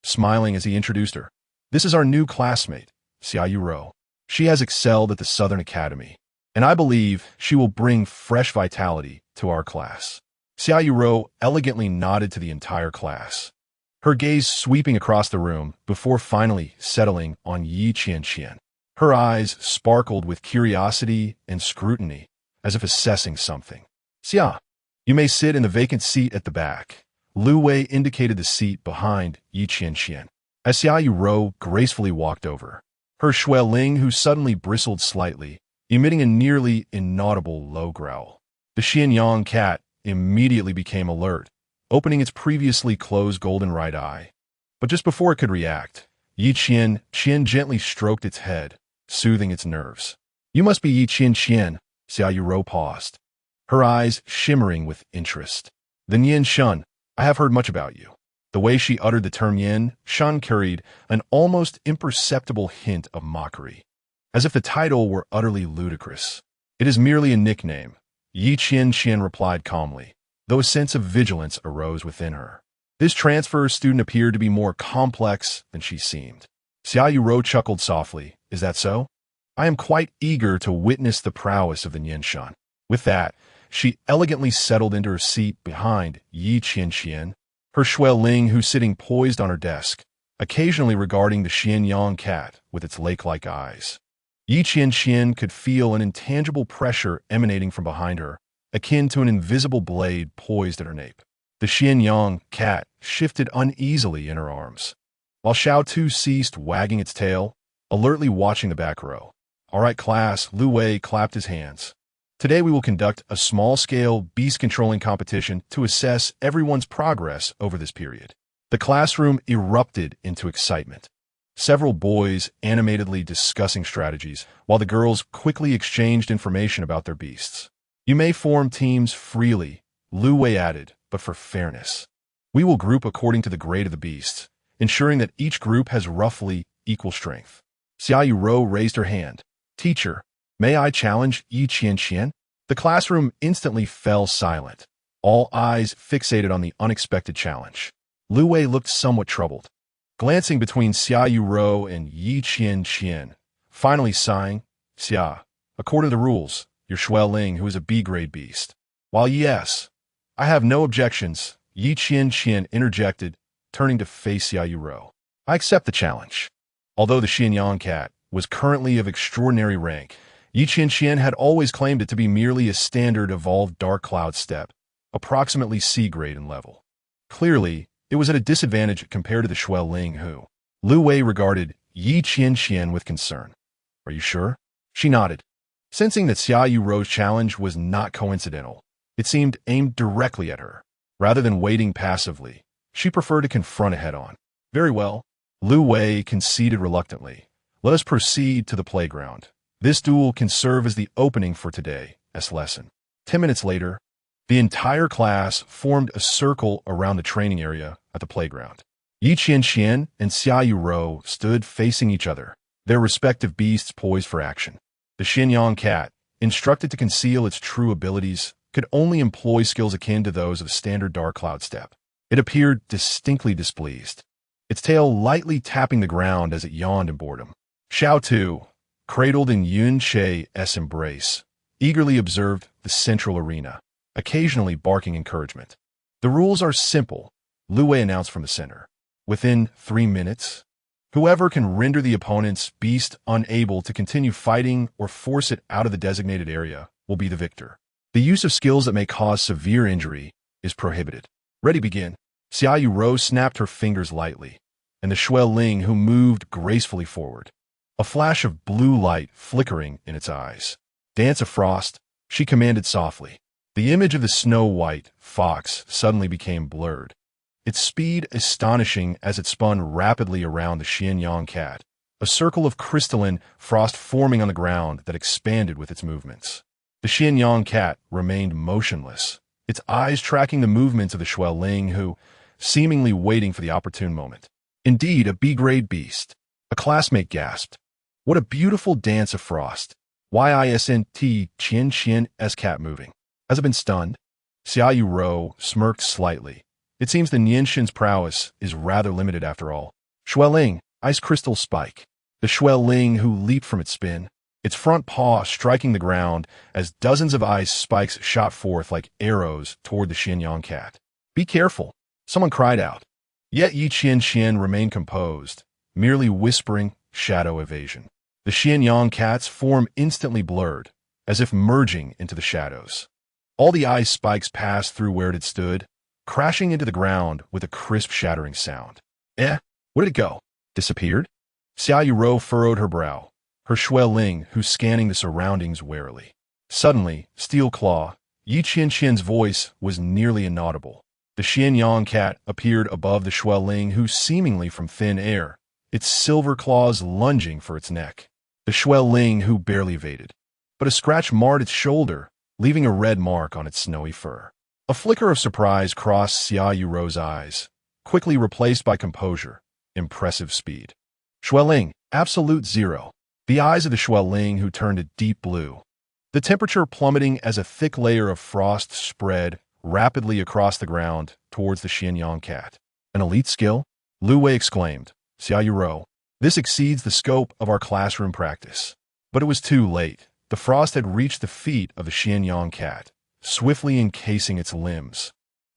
smiling as he introduced her. This is our new classmate, Xiaoyu Ro. She has excelled at the Southern Academy, and I believe she will bring fresh vitality to our class. Xiaoyu Ro elegantly nodded to the entire class, her gaze sweeping across the room before finally settling on Qianqian. Her eyes sparkled with curiosity and scrutiny, as if assessing something. Xia, you may sit in the vacant seat at the back. Lu Wei indicated the seat behind Qianqian, as Xiaoyu Ro gracefully walked over, her Xueling who suddenly bristled slightly, emitting a nearly inaudible low growl. The Qianqian cat immediately became alert, opening its previously closed golden right eye. But just before it could react, Qianqian gently stroked its head, soothing its nerves. You must be Qianqian, Xiaoyu Ro paused, her eyes shimmering with interest. The Nian Shun, I have heard much about you. The way she uttered the term Yin Shun carried an almost imperceptible hint of mockery, as if the title were utterly ludicrous. It is merely a nickname, Qianqian replied calmly, though a sense of vigilance arose within her. This transfer student appeared to be more complex than she seemed. Xiaoyu Ro chuckled softly. Is that so? I am quite eager to witness the prowess of the Nianshan. With that, she elegantly settled into her seat behind Qianqian, her Xueling who sitting poised on her desk, occasionally regarding the Qianqian cat with its lake-like eyes. Qianqian could feel an intangible pressure emanating from behind her, akin to an invisible blade poised at her nape. The Qianqian cat shifted uneasily in her arms, while Xiao Tu ceased wagging its tail, alertly watching the back row. All right, class, Lu Wei clapped his hands. Today we will conduct a small-scale beast-controlling competition to assess everyone's progress over this period. The classroom erupted into excitement, several boys animatedly discussing strategies, while the girls quickly exchanged information about their beasts. You may form teams freely, Lu Wei added, but for fairness. We will group according to the grade of the beasts, ensuring that each group has roughly equal strength. Xiaoyu Ro raised her hand. Teacher, may I challenge Qianqian? The classroom instantly fell silent, all eyes fixated on the unexpected challenge. Lu Wei looked somewhat troubled, glancing between Xiaoyu Ro and Qianqian, finally sighing, Xia, according to the rules, your Xueling, who is a B-grade beast. While yes, I have no objections, Qianqian interjected, turning to face Xiaoyu Ro. I accept the challenge. Although the Qianqian cat was currently of extraordinary rank, Qianqian had always claimed it to be merely a standard evolved dark cloud steppe, approximately C-grade in level. Clearly, it was at a disadvantage compared to the Xueling Hu. Lu Wei regarded Qianqian with concern. Are you sure? She nodded. Sensing that Xiaoyu Ro's challenge was not coincidental, it seemed aimed directly at her. Rather than waiting passively, she preferred to confront it head-on. Very well, Lu Wei conceded reluctantly. Let us proceed to the playground. This duel can serve as the opening for today's lesson. 10 minutes later, the entire class formed a circle around the training area at the playground. Qianqian and Xiaoyu Ro stood facing each other, their respective beasts poised for action. The Qianqian cat, instructed to conceal its true abilities, could only employ skills akin to those of standard dark cloud step. It appeared distinctly displeased, its tail lightly tapping the ground as it yawned in boredom. Xiao Tu, cradled in Yun Che's embrace, eagerly observed the central arena, occasionally barking encouragement. The rules are simple, Lu Wei announced from the center. Within 3 minutes, whoever can render the opponent's beast unable to continue fighting or force it out of the designated area will be the victor. The use of skills that may cause severe injury is prohibited. Ready, begin. Xiaoyu Rou snapped her fingers lightly, and the Shuai Ling who moved gracefully forward, a flash of blue light flickering in its eyes. Dance of Frost, she commanded softly. The image of the snow-white fox suddenly became blurred, its speed astonishing as it spun rapidly around the Qianqian cat, a circle of crystalline frost forming on the ground that expanded with its movements. The Qianqian cat remained motionless, its eyes tracking the movements of the Shuai Ling who, seemingly waiting for the opportune moment. Indeed, a B-grade beast. A classmate gasped. What a beautiful dance of frost. Yisnt Qianqian's cat moving. Has it been stunned? Xiaoyu Rou smirked slightly. It seems the Nianxin's prowess is rather limited after all. Shuai Ling, ice crystal spike. The Shuai Ling who leaped from its spin, its front paw striking the ground as dozens of ice spikes shot forth like arrows toward the Qianqian cat. Be careful, someone cried out. Yet Yi Qianqian remained composed, merely whispering shadow evasion. The Qianqian cat's form instantly blurred, as if merging into the shadows. All the ice spikes passed through where it had stood, crashing into the ground with a crisp shattering sound. Where did it go? Disappeared? Xiaoyu Rou furrowed her brow, her Shuai Ling who scanning the surroundings warily. Suddenly, Steel Claw, Yi Qianqian's voice was nearly inaudible. The Qianqian cat appeared above the Shuai Ling who seemingly from thin air, its silver claws lunging for its neck. The Shuai Ling who barely evaded, but a scratch marred its shoulder, leaving a red mark on its snowy fur. A flicker of surprise crossed Xiaoyu Rou's eyes, quickly replaced by composure, impressive speed. Shuai Ling, absolute zero. The eyes of the Shuai Ling who turned a deep blue, the temperature plummeting as a thick layer of frost spread rapidly across the ground towards the Qianqian cat. An elite skill? Lu Wei exclaimed. Xiaoyu Rou, this exceeds the scope of our classroom practice. But it was too late. The frost had reached the feet of the Qianqian cat, swiftly encasing its limbs,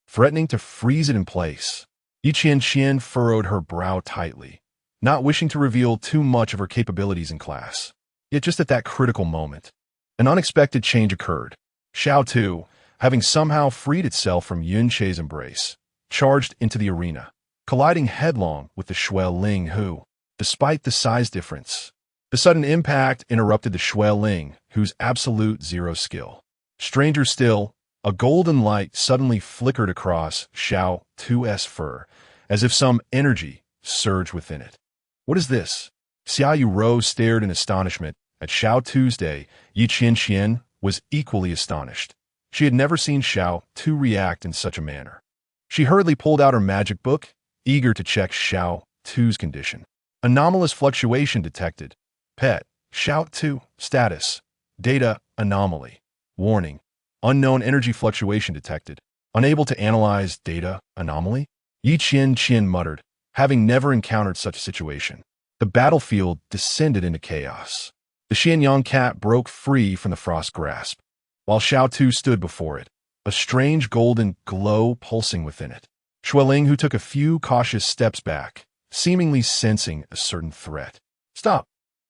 threatening to freeze it in place. Yi Qianqian furrowed her brow tightly, not wishing to reveal too much of her capabilities in class. Yet just at that critical moment, an unexpected change occurred. Xiao Tu, having somehow freed itself from Yun Che's embrace, charged into the arena, colliding headlong with the Shuai Ling who, despite the size difference, the sudden impact interrupted the Shuai Ling, whose absolute zero skill. Stranger still, a golden light suddenly flickered across Xiao Tu's fur, as if some energy surged within it. What is this? Xiaoyu Rou stared in astonishment at Xiao Tu's day. Yi Qianqian was equally astonished. She had never seen Xiao Tu react in such a manner. She hurriedly pulled out her magic book, eager to check Xiao Tu's condition. Anomalous fluctuation detected. Pet, Xiao Tu, status, data, anomaly. Warning, unknown energy fluctuation detected. Unable to analyze data, anomaly? Yi Qianqian muttered, having never encountered such a situation. The battlefield descended into chaos. The Qianqian cat broke free from the frost grasp, while Xiao Tu stood before it, a strange golden glow pulsing within it. Shuai Ling who took a few cautious steps back, seemingly sensing a certain threat. Stop!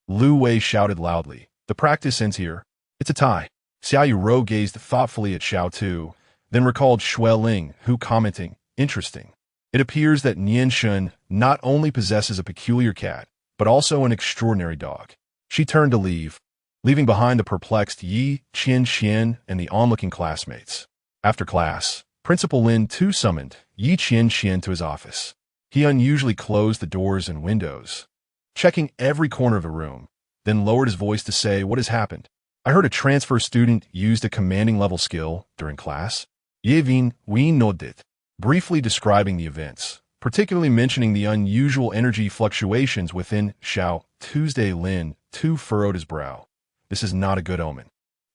Lu Wei shouted loudly. The practice ends here. It's a tie. Xiaoyu Rou gazed thoughtfully at Xiao Tu, then recalled Shuai Ling, who commenting, interesting. It appears that Nianxin not only possesses a peculiar cat, but also an extraordinary dog. She turned to leave, leaving behind the perplexed Yi Qianqian and the onlooking classmates. After class, Principal Lin too summoned Yi Qianqian to his office. He unusually closed the doors and windows, checking every corner of the room, then lowered his voice to say, "What has happened? I heard a transfer student used a commanding level skill during class." Yevin Wei nodded, briefly describing the events, particularly mentioning the unusual energy fluctuations within Xiao Tuesday. Lin too furrowed his brow, This is not a good omen.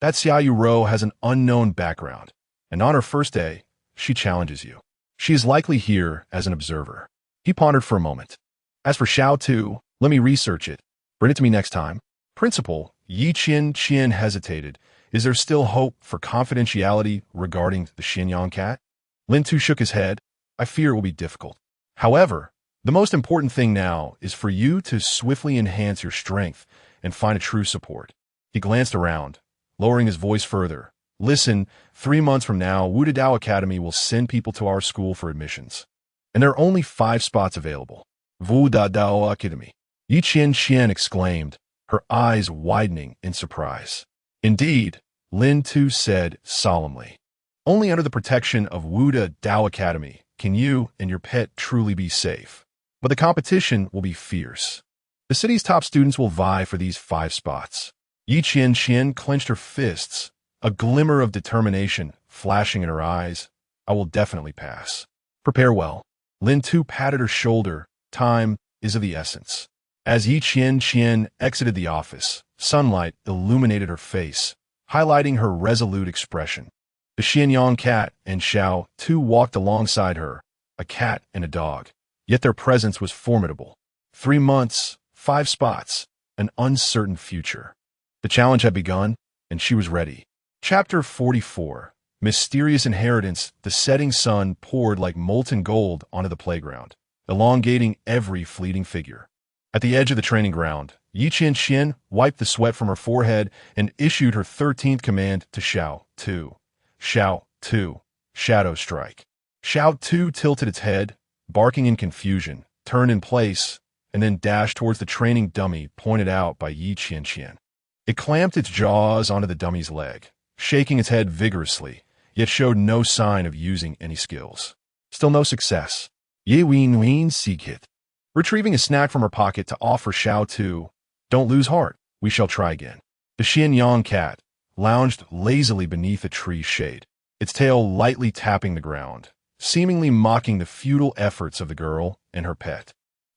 That Xiaoyu Ro has an unknown background, and on her first day, she challenges you. She is likely here as an observer. He pondered for a moment. As for Xiao Tu, let me research it. Bring it to me next time. Principal, Qianqian hesitated. Is there still hope for confidentiality regarding the Qianqian cat? Lin Tu shook his head. I fear it will be difficult. However, the most important thing now is for you to swiftly enhance your strength and find a true support. He glanced around, lowering his voice further. Listen, 3 months from now, MUTATE Academy will send people to our school for admissions. And there are only 5 spots available. MUTATE Academy. Qianqian exclaimed, her eyes widening in surprise. Indeed, Lin Tu said solemnly. Only under the protection of MUTATE Academy can you and your pet truly be safe. But the competition will be fierce. The city's top students will vie for these 5 spots. Qianqian clenched her fists, a glimmer of determination flashing in her eyes. I will definitely pass. Prepare well. Lin Tu patted her shoulder. Time is of the essence. As Qianqian exited the office, sunlight illuminated her face, highlighting her resolute expression. The Qianqian cat and Xiao Tu walked alongside her, a cat and a dog. Yet their presence was formidable. 3 months, 5 spots, an uncertain future. The challenge had begun, and she was ready. Chapter 44. Mysterious Inheritance. The setting sun poured like molten gold onto the playground, elongating every fleeting figure. At the edge of the training ground, Qianqian wiped the sweat from her forehead and issued her 13th command to Xiao Tu. Xiao Tu, Shadow Strike. Xiao Tu tilted its head, barking in confusion, turned in place, and then dashed towards the training dummy pointed out by Qianqian. It clamped its jaws onto the dummy's leg, shaking its head vigorously, yet showed no sign of using any skills. Still no success. Ye Ween Ween Seekit. Retrieving a snack from her pocket to offer Xiao Tu, don't lose heart, we shall try again. The Qianqian cat lounged lazily beneath a tree's shade, its tail lightly tapping the ground, seemingly mocking the futile efforts of the girl and her pet.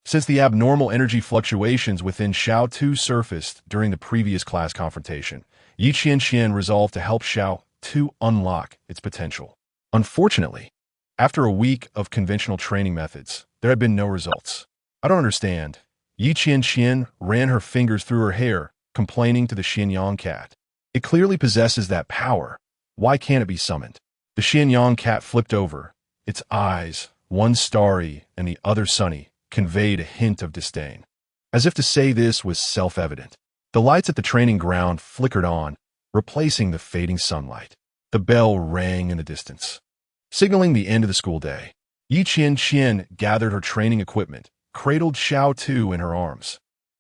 Since the abnormal energy fluctuations within Xiao Tu surfaced during the previous class confrontation, Qianqian resolved to help Xiao Tu unlock its potential. Unfortunately, after a week of conventional training methods, there had been no results. I don't understand. Qianqian ran her fingers through her hair, complaining to the Qianqian cat. It clearly possesses that power. Why can't it be summoned? The Qianqian cat flipped over. Its eyes, one starry and the other sunny, conveyed a hint of disdain. As if to say this was self-evident. The lights at the training ground flickered on, replacing the fading sunlight. The bell rang in the distance, signaling the end of the school day. Qianqian gathered her training equipment, cradled Xiao Tu in her arms,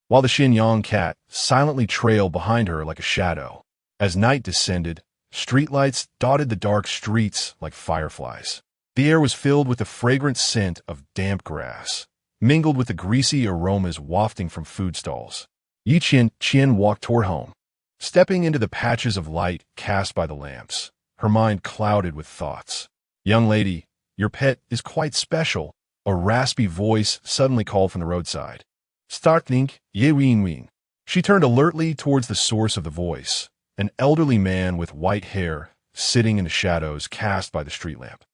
while the Qianqian cat silently trailed behind her like a shadow. As night descended, streetlights dotted the dark streets like fireflies. The air was filled with the fragrant scent of damp grass, mingled with the greasy aromas wafting from food stalls. Qianqian walked toward home, stepping into the patches of light cast by the lamps, her mind clouded with thoughts. Young lady, your pet is quite special, a raspy voice suddenly called from the roadside. Start think, ye wing wing. She turned alertly towards the source of the voice, an elderly man with white hair sitting in the shadows cast by the street lamp.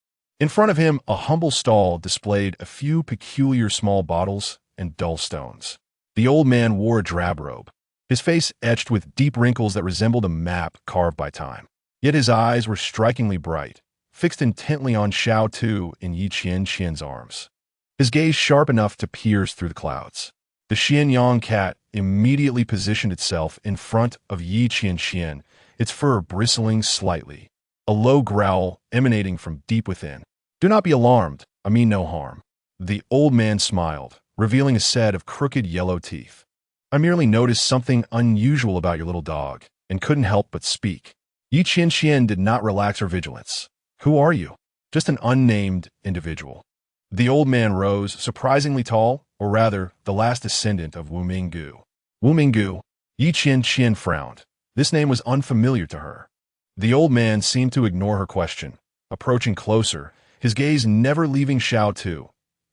In front of him, a humble stall displayed a few peculiar small bottles and dull stones. The old man wore a drab robe, his face etched with deep wrinkles that resembled a map carved by time. Yet his eyes were strikingly bright, fixed intently on Xiao Tu in Qianqian's arms, his gaze sharp enough to pierce through the clouds. The Qianqian cat immediately positioned itself in front of Qianqian, its fur bristling slightly, a low growl emanating from deep within. Do not be alarmed, I mean no harm. The old man smiled, revealing a set of crooked yellow teeth. I merely noticed something unusual about your little dog, and couldn't help but speak. Qianqian did not relax her vigilance. Who are you? Just an unnamed individual. The old man rose, surprisingly tall, or rather, the last descendant of Wu Minggu. Wu Minggu. Qianqian frowned. This name was unfamiliar to her. The old man seemed to ignore her question, approaching closer, his gaze never leaving Xiao Tu.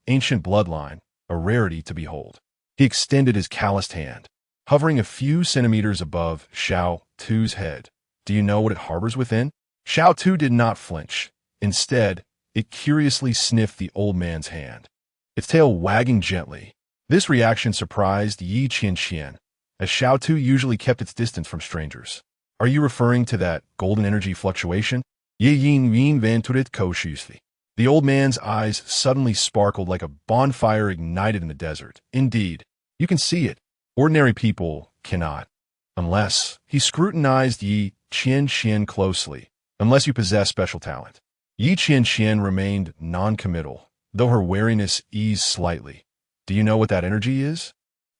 Ancient bloodline, a rarity to behold. He extended his calloused hand. hovering a few centimeters above Xiao Tu's head. Do you know what it harbors within? Xiao Tu did not flinch. Instead, it curiously sniffed the old man's hand, its tail wagging gently. This reaction surprised Qianqian, as Xiao Tu usually kept its distance from strangers. Are you referring to that golden energy fluctuation? Ye yin yin venturet koshusli. The old man's eyes suddenly sparkled like a bonfire ignited in the desert. Indeed, you can see it. Ordinary people cannot. Unless, he scrutinized Yi Qianqian closely, unless you possess special talent. Yi Qianqian remained non-committal, though her wariness eased slightly. Do you know what that energy is?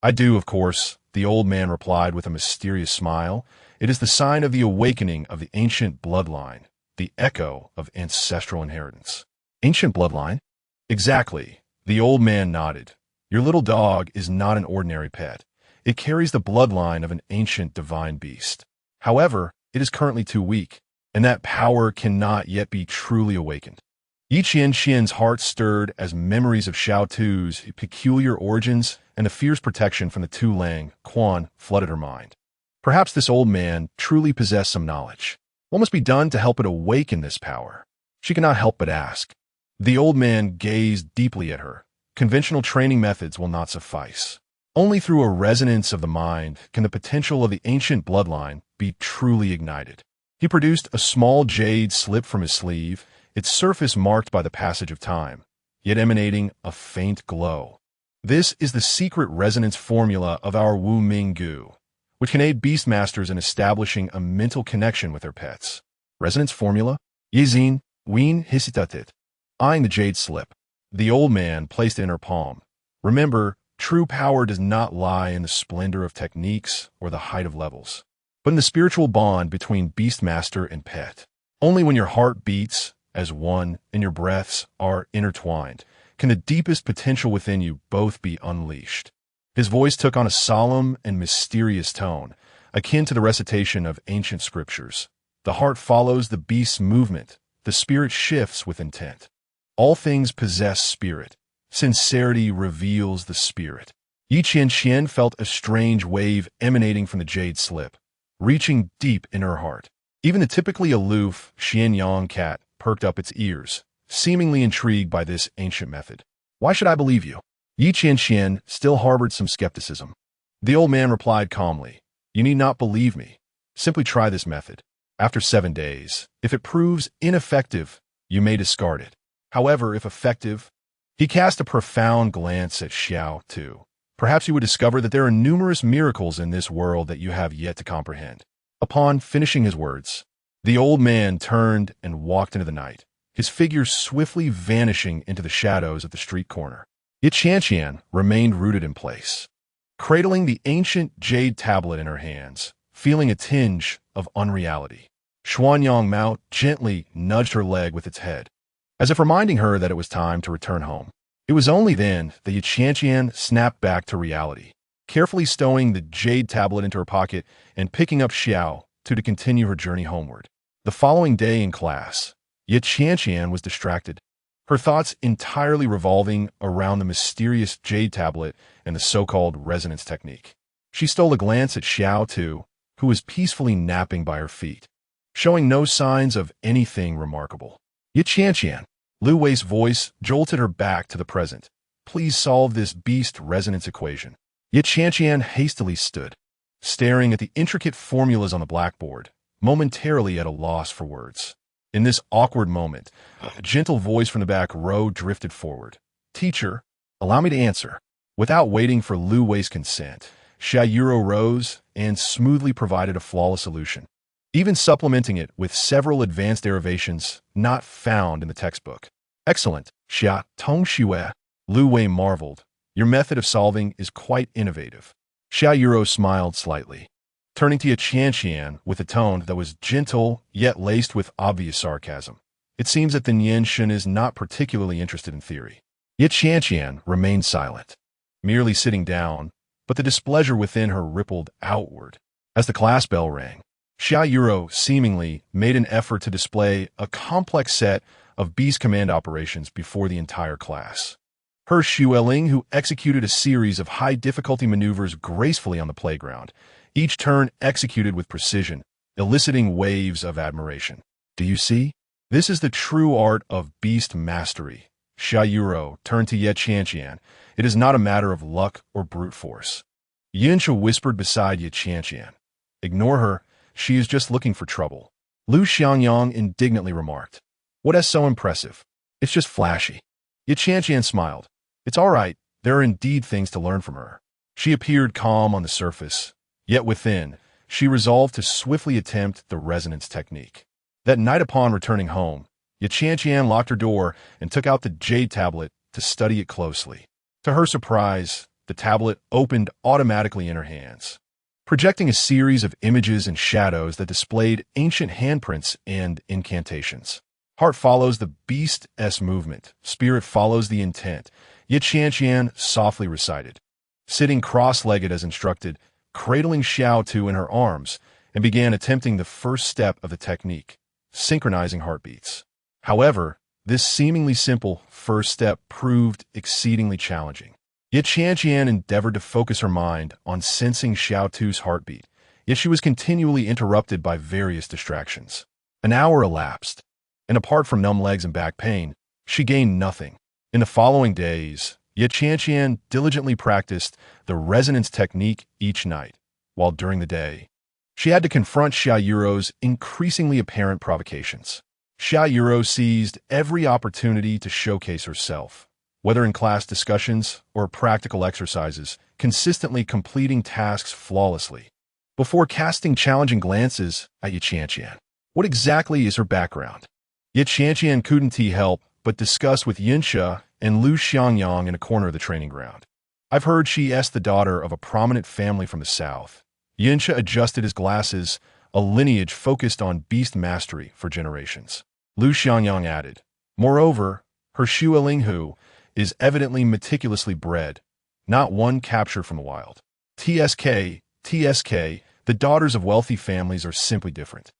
I do, of course, the old man replied with a mysterious smile. It is the sign of the awakening of the ancient bloodline, the echo of ancestral inheritance. Ancient bloodline? Exactly. The old man nodded. Your little dog is not an ordinary pet. It carries the bloodline of an ancient divine beast. However, it is currently too weak, and that power cannot yet be truly awakened. Yi Qianqian's heart stirred as memories of Xiao Tu's peculiar origins and the fierce protection from the Tu Lang Quan flooded her mind. Perhaps this old man truly possessed some knowledge. What must be done to help it awaken this power? She could not help but ask. The old man gazed deeply at her. Conventional training methods will not suffice. Only through a resonance of the mind can the potential of the ancient bloodline be truly ignited. He produced a small jade slip from his sleeve, its surface marked by the passage of time, yet emanating a faint glow. This is the secret resonance formula of our Wu Ming Gu, which can aid beastmasters in establishing a mental connection with their pets. Resonance formula? Yizin, Wien Hisitatit. Eyeing the jade slip, the old man placed it in her palm. Remember, true power does not lie in the splendor of techniques or the height of levels, but in the spiritual bond between beastmaster and pet. Only when your heart beats as one and your breaths are intertwined can the deepest potential within you both be unleashed. His voice took on a solemn and mysterious tone, akin to the recitation of ancient scriptures. The heart follows the beast's movement. The spirit shifts with intent. All things possess spirit. Sincerity reveals the spirit. Yi Qianqian felt a strange wave emanating from the jade slip, reaching deep in her heart. Even the typically aloof Qianqian cat perked up its ears, seemingly intrigued by this ancient method. Why should I believe you? Yi Qianqian still harbored some skepticism. The old man replied calmly, You need not believe me. Simply try this method. After 7 days, if it proves ineffective, you may discard it. However, if effective, he cast a profound glance at Xiao Tu. Perhaps you would discover that there are numerous miracles in this world that you have yet to comprehend. Upon finishing his words, the old man turned and walked into the night, his figure swiftly vanishing into the shadows at the street corner. Yet Qianqian remained rooted in place, cradling the ancient jade tablet in her hands, feeling a tinge of unreality. Xuanyang Mao gently nudged her leg with its head, as if reminding her that it was time to return home. It was only then that Qianqian snapped back to reality, carefully stowing the jade tablet into her pocket and picking up Xiao Tu to continue her journey homeward. The following day in class, Qianqian was distracted, her thoughts entirely revolving around the mysterious jade tablet and the so-called resonance technique. She stole a glance at Xiao Tu, who was peacefully napping by her feet, showing no signs of anything remarkable. Qianqian, Lu Wei's voice jolted her back to the present. Please solve this beast resonance equation. Qianqian hastily stood, staring at the intricate formulas on the blackboard, momentarily at a loss for words. In this awkward moment, a gentle voice from the back row drifted forward. Teacher, allow me to answer. Without waiting for Lu Wei's consent, Xiaoyuro rose and smoothly provided a flawless solution, even supplementing it with several advanced derivations not found in the textbook. Excellent, Xia Tong Xue. Lu Wei marveled. Your method of solving is quite innovative. Xiaoyuro smiled slightly, turning to Qianqian with a tone that was gentle yet laced with obvious sarcasm. It seems that the Nianshan is not particularly interested in theory. Qianqian remained silent, merely sitting down, but the displeasure within her rippled outward. As the class bell rang, Xiaoyuro seemingly made an effort to display a complex set of beast command operations before the entire class. Her Xueling, who executed a series of high-difficulty maneuvers gracefully on the playground, each turn executed with precision, eliciting waves of admiration. Do you see? This is the true art of beast mastery. Xiaoyuro turned to Ye Qianqian. It is not a matter of luck or brute force. Yinsha whispered beside Ye Qianqian. Ignore her. She is just looking for trouble. Lu Xiangyang indignantly remarked. What is so impressive? It's just flashy. Ye Qianqian smiled. It's all right. There are indeed things to learn from her. She appeared calm on the surface, yet within, she resolved to swiftly attempt the resonance technique. That night upon returning home, Ye Qianqian locked her door and took out the jade tablet to study it closely. To her surprise, the tablet opened automatically in her hands, projecting a series of images and shadows that displayed ancient handprints and incantations. Heart follows the beast's movement. Spirit follows the intent. Ye Qianqian softly recited, sitting cross-legged as instructed, cradling Xiao Tu in her arms, and began attempting the first step of the technique, synchronizing heartbeats. However, this seemingly simple first step proved exceedingly challenging. Ye Qianqian endeavored to focus her mind on sensing Xiao Tu's heartbeat, yet she was continually interrupted by various distractions. An hour elapsed, and apart from numb legs and back pain, she gained nothing. In the following days, Ye Qianqian diligently practiced the resonance technique each night, while during the day, she had to confront Xiaoyuro's increasingly apparent provocations. Xiaoyuro seized every opportunity to showcase herself, whether in class discussions or practical exercises, consistently completing tasks flawlessly. Before casting challenging glances at Ye Qianqian, what exactly is her background? Ye Qianqian couldn't help but discuss with Yinsha and Lu Xiangyang in a corner of the training ground. I've heard she is the daughter of a prominent family from the south. Yinsha adjusted his glasses, a lineage focused on beast mastery for generations. Lu Xiangyang added, moreover, her Xuelinghu is evidently meticulously bred, not one captured from the wild. TSK, the daughters of wealthy families are simply different.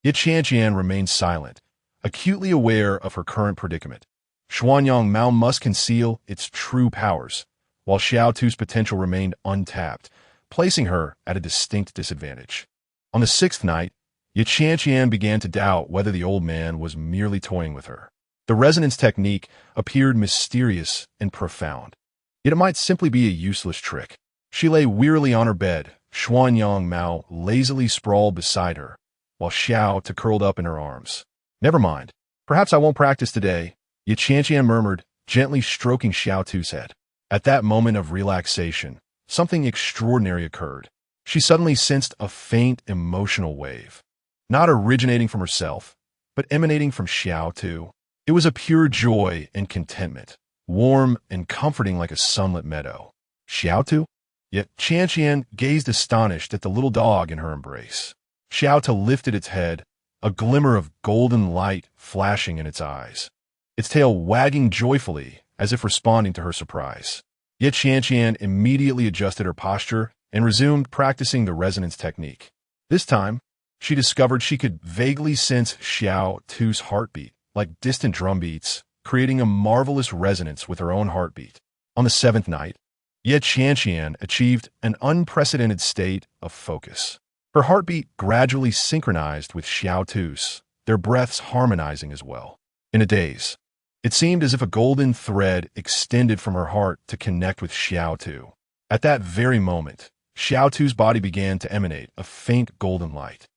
Ye Qianqian remained silent, acutely aware of her current predicament. Xuanyang Mao must conceal its true powers, while Xiao Tu's potential remained untapped, placing her at a distinct disadvantage. On the sixth night, Ye Qianqian began to doubt whether the old man was merely toying with her. The resonance technique appeared mysterious and profound, yet it might simply be a useless trick. She lay wearily on her bed, Xuanyang Mao lazily sprawled beside her, while Xiao Tu curled up in her arms. Never mind. Perhaps I won't practice today, Ye Qianqian murmured, gently stroking Xiao Tu's head. At that moment of relaxation, something extraordinary occurred. She suddenly sensed a faint emotional wave, not originating from herself, but emanating from Xiao Tu. It was a pure joy and contentment, warm and comforting like a sunlit meadow. Xiao Tu? Yet Qianqian gazed astonished at the little dog in her embrace. Xiao Tu lifted its head, a glimmer of golden light flashing in its eyes, its tail wagging joyfully as if responding to her surprise. Ye Qianqian immediately adjusted her posture and resumed practicing the resonance technique. This time, she discovered she could vaguely sense Xiao Tu's heartbeat, like distant drumbeats, creating a marvelous resonance with her own heartbeat. On the seventh night, Ye Qianqian achieved an unprecedented state of focus. Her heartbeat gradually synchronized with Xiao Tu's, their breaths harmonizing as well. In a daze, it seemed as if a golden thread extended from her heart to connect with Xiao Tu. At that very moment, Xiao Tu's body began to emanate a faint golden light,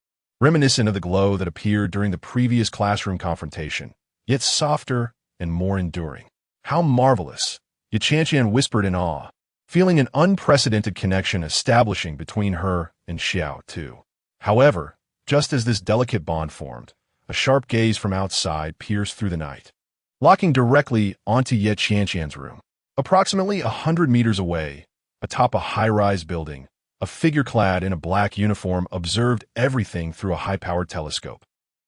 reminiscent of the glow that appeared during the previous classroom confrontation, yet softer and more enduring. How marvelous! Ye Qianqian whispered in awe, feeling an unprecedented connection establishing between her and Xiao Tu. However, just as this delicate bond formed, a sharp gaze from outside pierced through the night, locking directly onto Ye Qianqian's room. Approximately 100 meters away, atop a high-rise building, a figure clad in a black uniform observed everything through a high-powered telescope.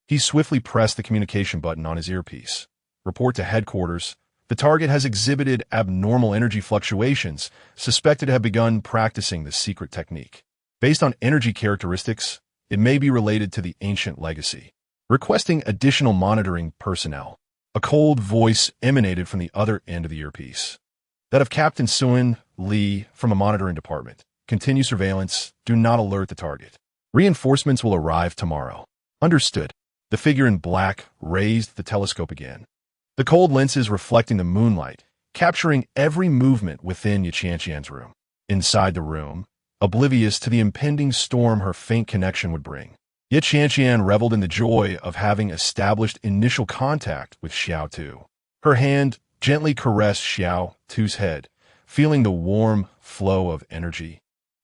He swiftly pressed the communication button on his earpiece. Report to headquarters. The target has exhibited abnormal energy fluctuations, suspected to have begun practicing the secret technique. Based on energy characteristics, it may be related to the ancient legacy. Requesting additional monitoring personnel. A cold voice emanated from the other end of the earpiece. That of Captain Suen Lee from a monitoring department. Continue surveillance. Do not alert the target. Reinforcements will arrive tomorrow. Understood. The figure in black raised the telescope again. The cold lenses reflecting the moonlight, capturing every movement within Qianqian's room. Inside the room, oblivious to the impending storm her faint connection would bring, Qianqian reveled in the joy of having established initial contact with Xiao Tu. Her hand gently caressed Xiao Tu's head, feeling the warm flow of energy.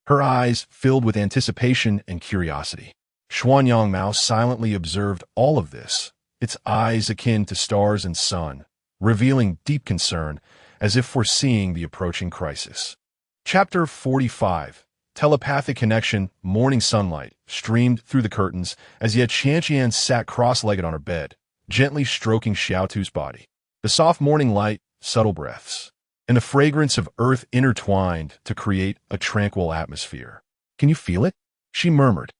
Her eyes filled with anticipation and curiosity. Xuanyang Mao silently observed all of this, its eyes akin to stars and sun, revealing deep concern as if foreseeing the approaching crisis. Chapter 45. Telepathic connection. Morning sunlight streamed through the curtains as yet Qianqian sat cross-legged on her bed, gently stroking Xiao Tu's body. The soft morning light, subtle breaths, and the fragrance of earth intertwined to create a tranquil atmosphere. "Can you feel it?" she murmured.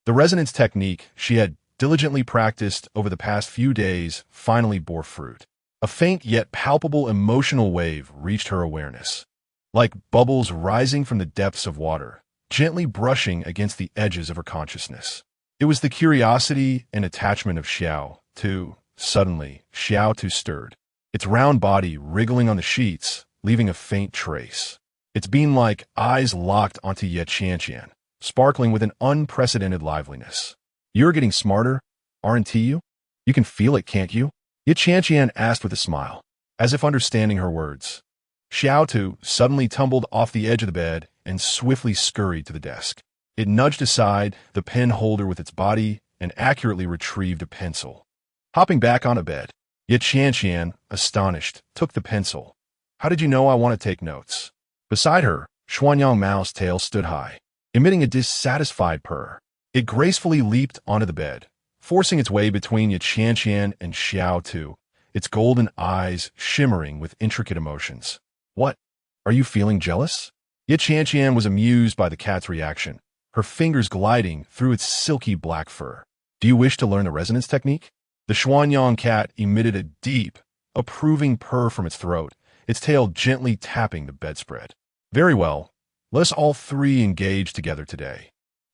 The resonance technique she had diligently practiced over the past few days finally bore fruit. A faint yet palpable emotional wave reached her awareness, like bubbles rising from the depths of water, gently brushing against the edges of her consciousness. It was the curiosity and attachment of Xiao Tu. Suddenly, Xiao Tu stirred, its round body wriggling on the sheets, leaving a faint trace. Its bean-like eyes locked onto Qianqian, sparkling with an unprecedented liveliness. "You're getting smarter, aren't you? You can feel it, can't you?" Qianqian asked with a smile, as if understanding her words. Xiao Tu suddenly tumbled off the edge of the bed and swiftly scurried to the desk. It nudged aside the pen holder with its body and accurately retrieved a pencil. Hopping back on a bed, Qianqian, astonished, took the pencil. "How did you know I want to take notes?" Beside her, Xuanyang Mao's tail stood high, emitting a dissatisfied purr. It gracefully leaped onto the bed, forcing its way between Qianqian and Xiao Tu, its golden eyes shimmering with intricate emotions. "What? Are you feeling jealous?" Qianqian was amused by the cat's reaction, her fingers gliding through its silky black fur. "Do you wish to learn the resonance technique?" The Xuanyang cat emitted a deep, approving purr from its throat, its tail gently tapping the bedspread. "Very well. Let us all three engage together today."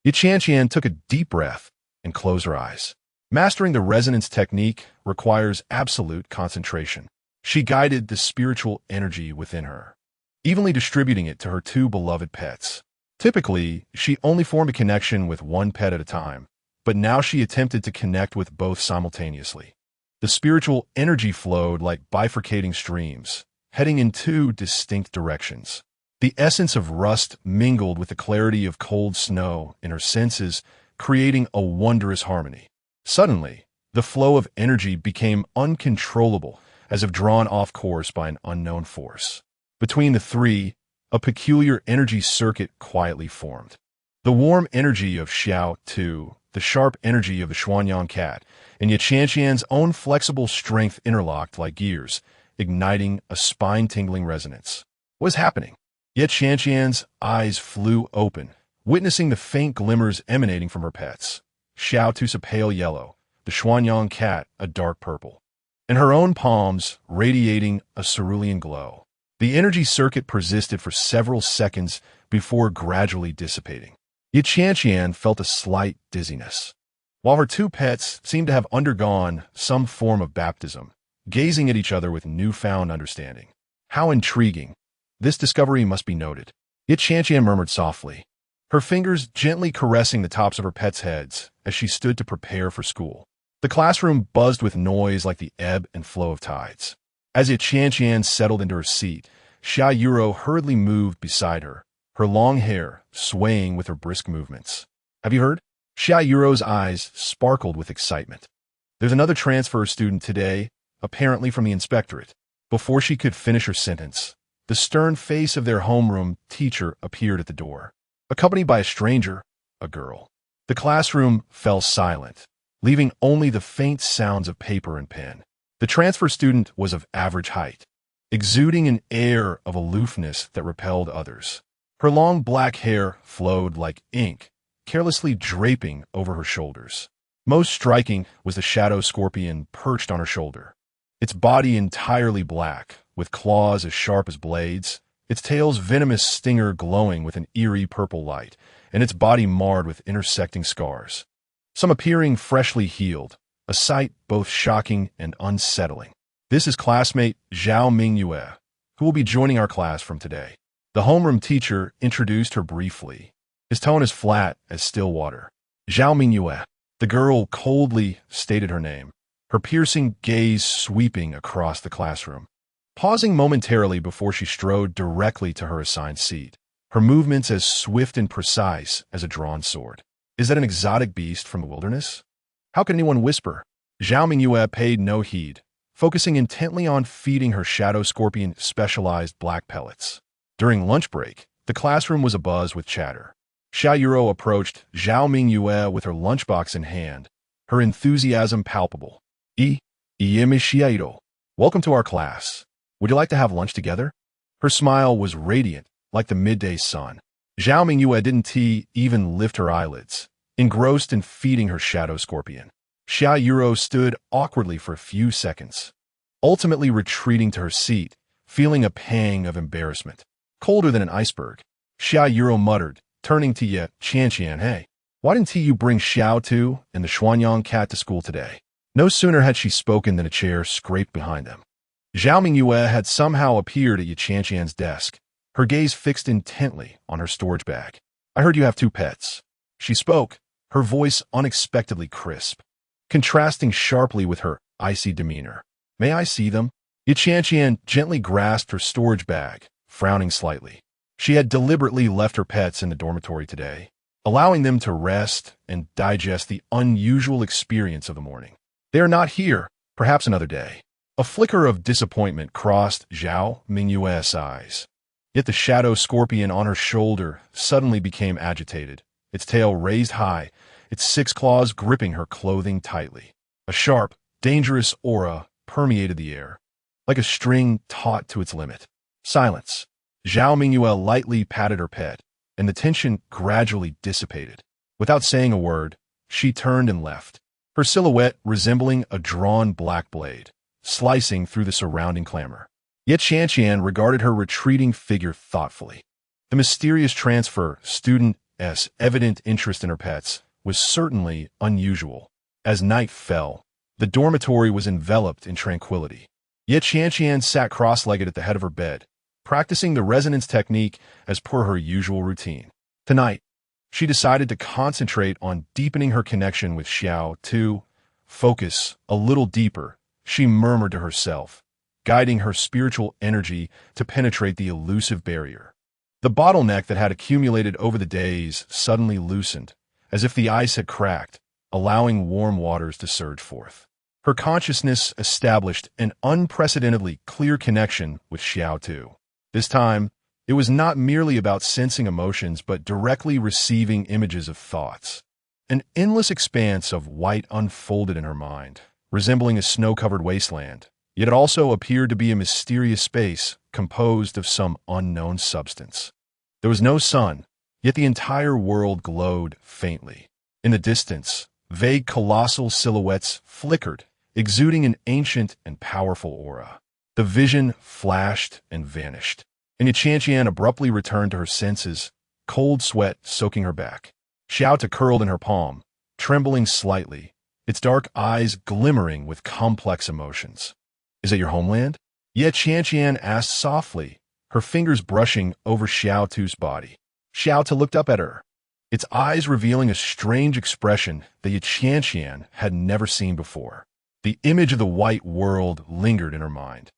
Qianqian took a deep breath and closed her eyes. Mastering the resonance technique requires absolute concentration. She guided the spiritual energy within her, evenly distributing it to her two beloved pets. Typically, she only formed a connection with one pet at a time, but now she attempted to connect with both simultaneously. The spiritual energy flowed like bifurcating streams, heading in two distinct directions. The essence of rust mingled with the clarity of cold snow in her senses, creating a wondrous harmony. Suddenly, the flow of energy became uncontrollable, as if drawn off course by an unknown force. Between the three, a peculiar energy circuit quietly formed. The warm energy of Xiao Tu, the sharp energy of the Xuanyang cat, and Qianqian's own flexible strength interlocked like gears, igniting a spine-tingling resonance. What was happening? Qianqian's eyes flew open, witnessing the faint glimmers emanating from her pets. Xiao Tu's a pale yellow, the Xuanyang cat a dark purple, and her own palms radiating a cerulean glow. The energy circuit persisted for several seconds before gradually dissipating. Qianqian felt a slight dizziness, while her two pets seemed to have undergone some form of baptism, gazing at each other with newfound understanding. "How intriguing. This discovery must be noted," Qianqian murmured softly, her fingers gently caressing the tops of her pets' heads as she stood to prepare for school. The classroom buzzed with noise like the ebb and flow of tides. As Qianqian settled into her seat, Xia Yuro hurriedly moved beside her, her long hair swaying with her brisk movements. "Have you heard?" Xia Yuro's eyes sparkled with excitement. "There's another transfer student today, apparently from the inspectorate." Before she could finish her sentence, the stern face of their homeroom teacher appeared at the door, accompanied by a stranger, a girl. The classroom fell silent, leaving only the faint sounds of paper and pen. The transfer student was of average height, exuding an air of aloofness that repelled others. Her long black hair flowed like ink, carelessly draping over her shoulders. Most striking was the shadow scorpion perched on her shoulder, its body entirely black, with claws as sharp as blades, its tail's venomous stinger glowing with an eerie purple light, and its body marred with intersecting scars. Some appearing freshly healed, a sight both shocking and unsettling. This is classmate Zhao Mingyue, who will be joining our class from today. The homeroom teacher introduced her briefly. His tone as flat as still water. Zhao Mingyue. The girl coldly stated her name, her piercing gaze sweeping across the classroom. Pausing momentarily before she strode directly to her assigned seat, her movements as swift and precise as a drawn sword. Is that an exotic beast from the wilderness? How could anyone whisper? Zhao Mingyue paid no heed, focusing intently on feeding her shadow scorpion specialized black pellets. During lunch break, the classroom was abuzz with chatter. Xia Yuro approached Zhao Mingyue with her lunchbox in hand, her enthusiasm palpable. Welcome to our class. Would you like to have lunch together? Her smile was radiant, like the midday sun. Zhao Mingyue didn't even lift her eyelids, engrossed in feeding her shadow scorpion. Xia Yuro stood awkwardly for a few seconds, ultimately retreating to her seat, feeling a pang of embarrassment. Colder than an iceberg, Xia Yuro muttered, turning to Qianqian. Hey, why didn't you bring Xiao Tu and the Qianqian cat to school today? No sooner had she spoken than a chair scraped behind them. Zhao Mingyue had somehow appeared at Qianqian's desk, her gaze fixed intently on her storage bag. I heard you have 2 pets. She spoke, her voice unexpectedly crisp, contrasting sharply with her icy demeanor. May I see them? Qianqian gently grasped her storage bag, frowning slightly. She had deliberately left her pets in the dormitory today, allowing them to rest and digest the unusual experience of the morning. They are not here, perhaps another day. A flicker of disappointment crossed Zhao Mingyue's eyes. Yet the shadow scorpion on her shoulder suddenly became agitated, its tail raised high, its 6 claws gripping her clothing tightly. A sharp, dangerous aura permeated the air, like a string taut to its limit. Silence. Zhao Mingyue lightly patted her pet, and the tension gradually dissipated. Without saying a word, she turned and left, her silhouette resembling a drawn black blade, slicing through the surrounding clamor. Yet Qianqian regarded her retreating figure thoughtfully. The mysterious transfer student's evident interest in her pets was certainly unusual. As night fell, the dormitory was enveloped in tranquility. Yet Qianqian sat cross-legged at the head of her bed, practicing the resonance technique as per her usual routine. Tonight, she decided to concentrate on deepening her connection with Xiao Tu. Focus a little deeper, she murmured to herself, guiding her spiritual energy to penetrate the elusive barrier. The bottleneck that had accumulated over the days suddenly loosened, as if the ice had cracked, allowing warm waters to surge forth. Her consciousness established an unprecedentedly clear connection with Xiao Tu. This time, it was not merely about sensing emotions but directly receiving images of thoughts. An endless expanse of white unfolded in her mind, resembling a snow-covered wasteland, yet it also appeared to be a mysterious space composed of some unknown substance. There was no sun, yet the entire world glowed faintly. In the distance, vague colossal silhouettes flickered, exuding an ancient and powerful aura. The vision flashed and vanished, and Qianqian abruptly returned to her senses, cold sweat soaking her back. Xiao Tu curled in her palm, trembling slightly, its dark eyes glimmering with complex emotions. Is it your homeland? Yet Qianqian asked softly, her fingers brushing over Xiao Tu's body. Xiao Tu looked up at her, its eyes revealing a strange expression that Qianqian had never seen before. The image of the white world lingered in her mind,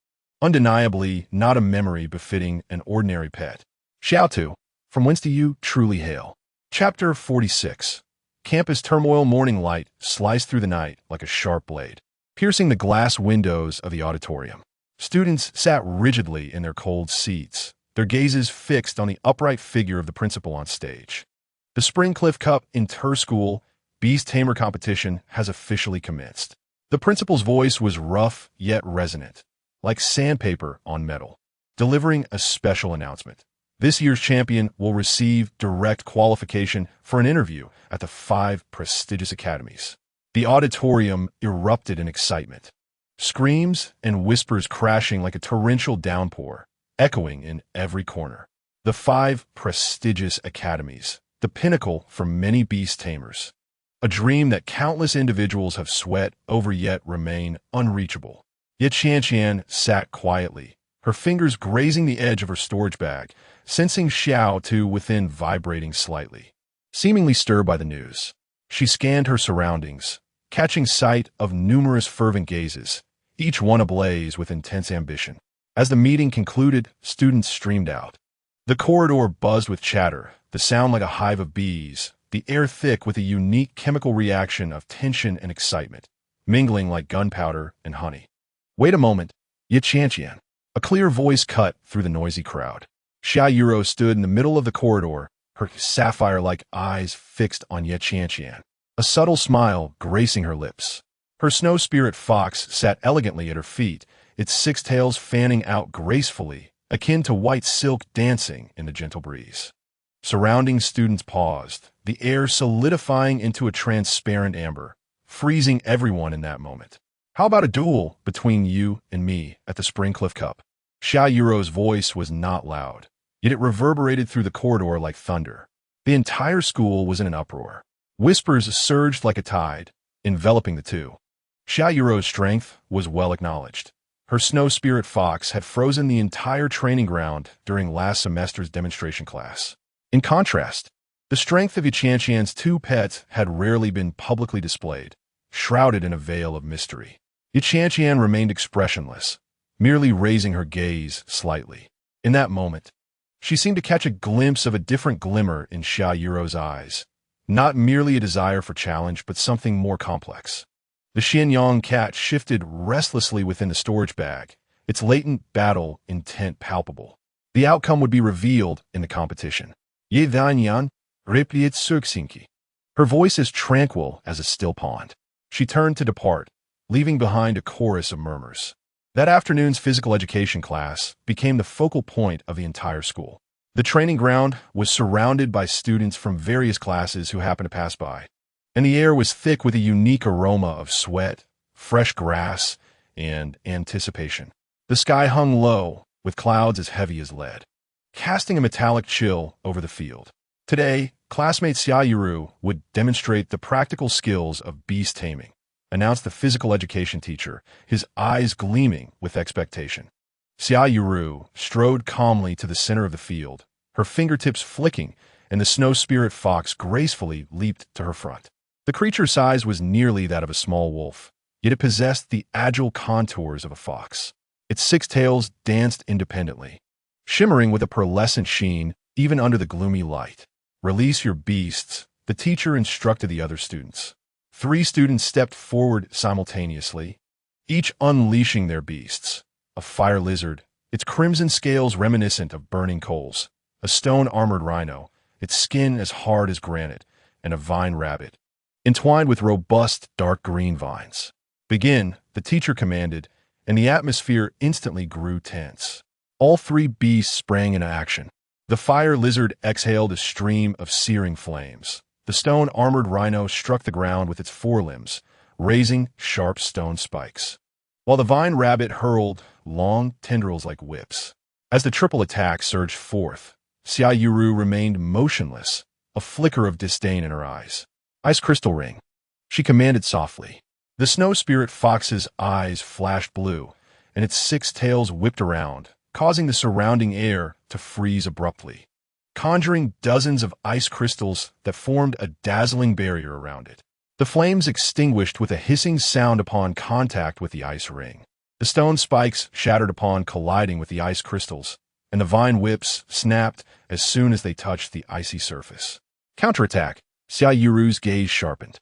undeniably not a memory befitting an ordinary pet. Xiao Tu, from whence do you truly hail? Chapter 46. Campus turmoil. Morning light sliced through the night like a sharp blade, piercing the glass windows of the auditorium. Students sat rigidly in their cold seats, their gazes fixed on the upright figure of the principal on stage. The Springcliff Cup Inter-School Beast Tamer competition has officially commenced. The principal's voice was rough yet resonant, like sandpaper on metal, delivering a special announcement. This year's champion will receive direct qualification for an interview at the 5 prestigious academies. The auditorium erupted in excitement. Screams and whispers crashing like a torrential downpour, echoing in every corner. The 5 prestigious academies, the pinnacle for many beast tamers. A dream that countless individuals have sweat over yet remain unreachable. Yet Qianqian sat quietly, her fingers grazing the edge of her storage bag, sensing Xiao Tu within vibrating slightly. Seemingly stirred by the news, she scanned her surroundings, catching sight of numerous fervent gazes, each one ablaze with intense ambition. As the meeting concluded, students streamed out. The corridor buzzed with chatter, the sound like a hive of bees, the air thick with a unique chemical reaction of tension and excitement, mingling like gunpowder and honey. Wait a moment, Qianqian. A clear voice cut through the noisy crowd. Xiaoyuro stood in the middle of the corridor, her sapphire-like eyes fixed on Qianqian, a subtle smile gracing her lips. Her snow spirit fox sat elegantly at her feet, its 6 tails fanning out gracefully, akin to white silk dancing in the gentle breeze. Surrounding students paused, the air solidifying into a transparent amber, freezing everyone in that moment. How about a duel between you and me at the Springcliff Cup? Xiaoyuro's voice was not loud, yet it reverberated through the corridor like thunder. The entire school was in an uproar. Whispers surged like a tide, enveloping the two. Xiaoyuro's strength was well acknowledged. Her snow spirit fox had frozen the entire training ground during last semester's demonstration class. In contrast, the strength of Qianqian's 2 pets had rarely been publicly displayed, shrouded in a veil of mystery. Qianqian remained expressionless, merely raising her gaze slightly. In that moment, she seemed to catch a glimpse of a different glimmer in Xiaoyuro's eyes, not merely a desire for challenge, but something more complex. The Qianqian cat shifted restlessly within the storage bag, its latent battle intent palpable. The outcome would be revealed in the competition. Ye Danyan, replied Suxinki. Her voice as tranquil as a still pond. She turned to depart, leaving behind a chorus of murmurs. That afternoon's physical education class became the focal point of the entire school. The training ground was surrounded by students from various classes who happened to pass by, and the air was thick with a unique aroma of sweat, fresh grass, and anticipation. The sky hung low, with clouds as heavy as lead, casting a metallic chill over the field. Today, classmate Xiaoyuru would demonstrate the practical skills of beast taming, announced the physical education teacher, his eyes gleaming with expectation. Xiaoyuru strode calmly to the center of the field, her fingertips flicking, and the snow spirit fox gracefully leaped to her front. The creature's size was nearly that of a small wolf, yet it possessed the agile contours of a fox. Its 6 tails danced independently, shimmering with a pearlescent sheen even under the gloomy light. Release your beasts, the teacher instructed the other students. 3 students stepped forward simultaneously, each unleashing their beasts. A fire lizard, its crimson scales reminiscent of burning coals, a stone-armored rhino, its skin as hard as granite, and a vine rabbit, entwined with robust dark green vines. Begin, the teacher commanded, and the atmosphere instantly grew tense. All 3 beasts sprang into action. The fire lizard exhaled a stream of searing flames. The stone-armored rhino struck the ground with its forelimbs, raising sharp stone spikes, while the vine rabbit hurled long tendrils like whips. As the triple attack surged forth, Xiaoyuru remained motionless, a flicker of disdain in her eyes. Ice crystal ring, she commanded softly. The snow spirit fox's eyes flashed blue, and its 6 tails whipped around, causing the surrounding air to freeze abruptly, conjuring dozens of ice crystals that formed a dazzling barrier around it. The flames extinguished with a hissing sound upon contact with the ice ring. The stone spikes shattered upon colliding with the ice crystals, and the vine whips snapped as soon as they touched the icy surface. Counterattack, Xiaoyuru's gaze sharpened.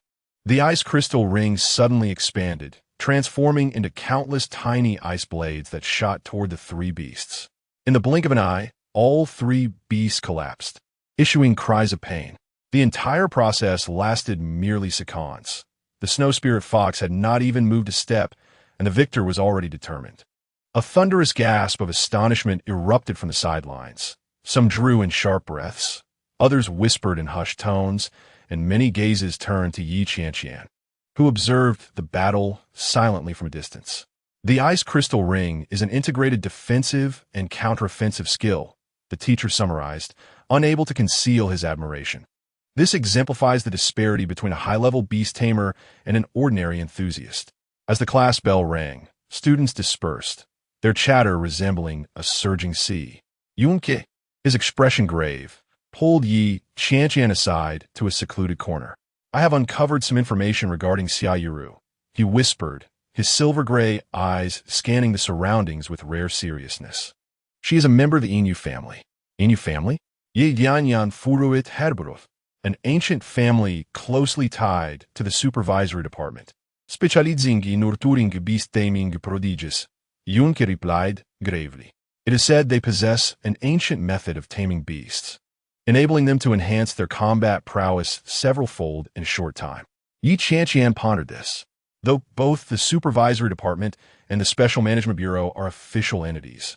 The ice crystal ring suddenly expanded, transforming into countless tiny ice blades that shot toward the 3 beasts. In the blink of an eye, all 3 beasts collapsed, issuing cries of pain. The entire process lasted merely seconds. The snow spirit fox had not even moved a step, and the victor was already determined. A thunderous gasp of astonishment erupted from the sidelines. Some drew in sharp breaths, others whispered in hushed tones, and many gazes turned to Qianqian, who observed the battle silently from a distance. The ice crystal ring is an integrated defensive and counteroffensive skill, the teacher summarized, unable to conceal his admiration. This exemplifies the disparity between a high-level beast tamer and an ordinary enthusiast. As the class bell rang, students dispersed, their chatter resembling a surging sea. Qianqian, his expression grave, pulled Qianqian aside to a secluded corner. I have uncovered some information regarding Xiaoyu, he whispered, his silver-gray eyes scanning the surroundings with rare seriousness. She is a member of the Inu family. Inu family? Qianqian furuit herberov, an ancient family closely tied to the supervisory department. Specializing in nurturing beast taming prodigies, Qianqian replied gravely. It is said they possess an ancient method of taming beasts, enabling them to enhance their combat prowess several-fold in a short time. Qianqian pondered this. Though both the Supervisory Department and the Special Management Bureau are official entities,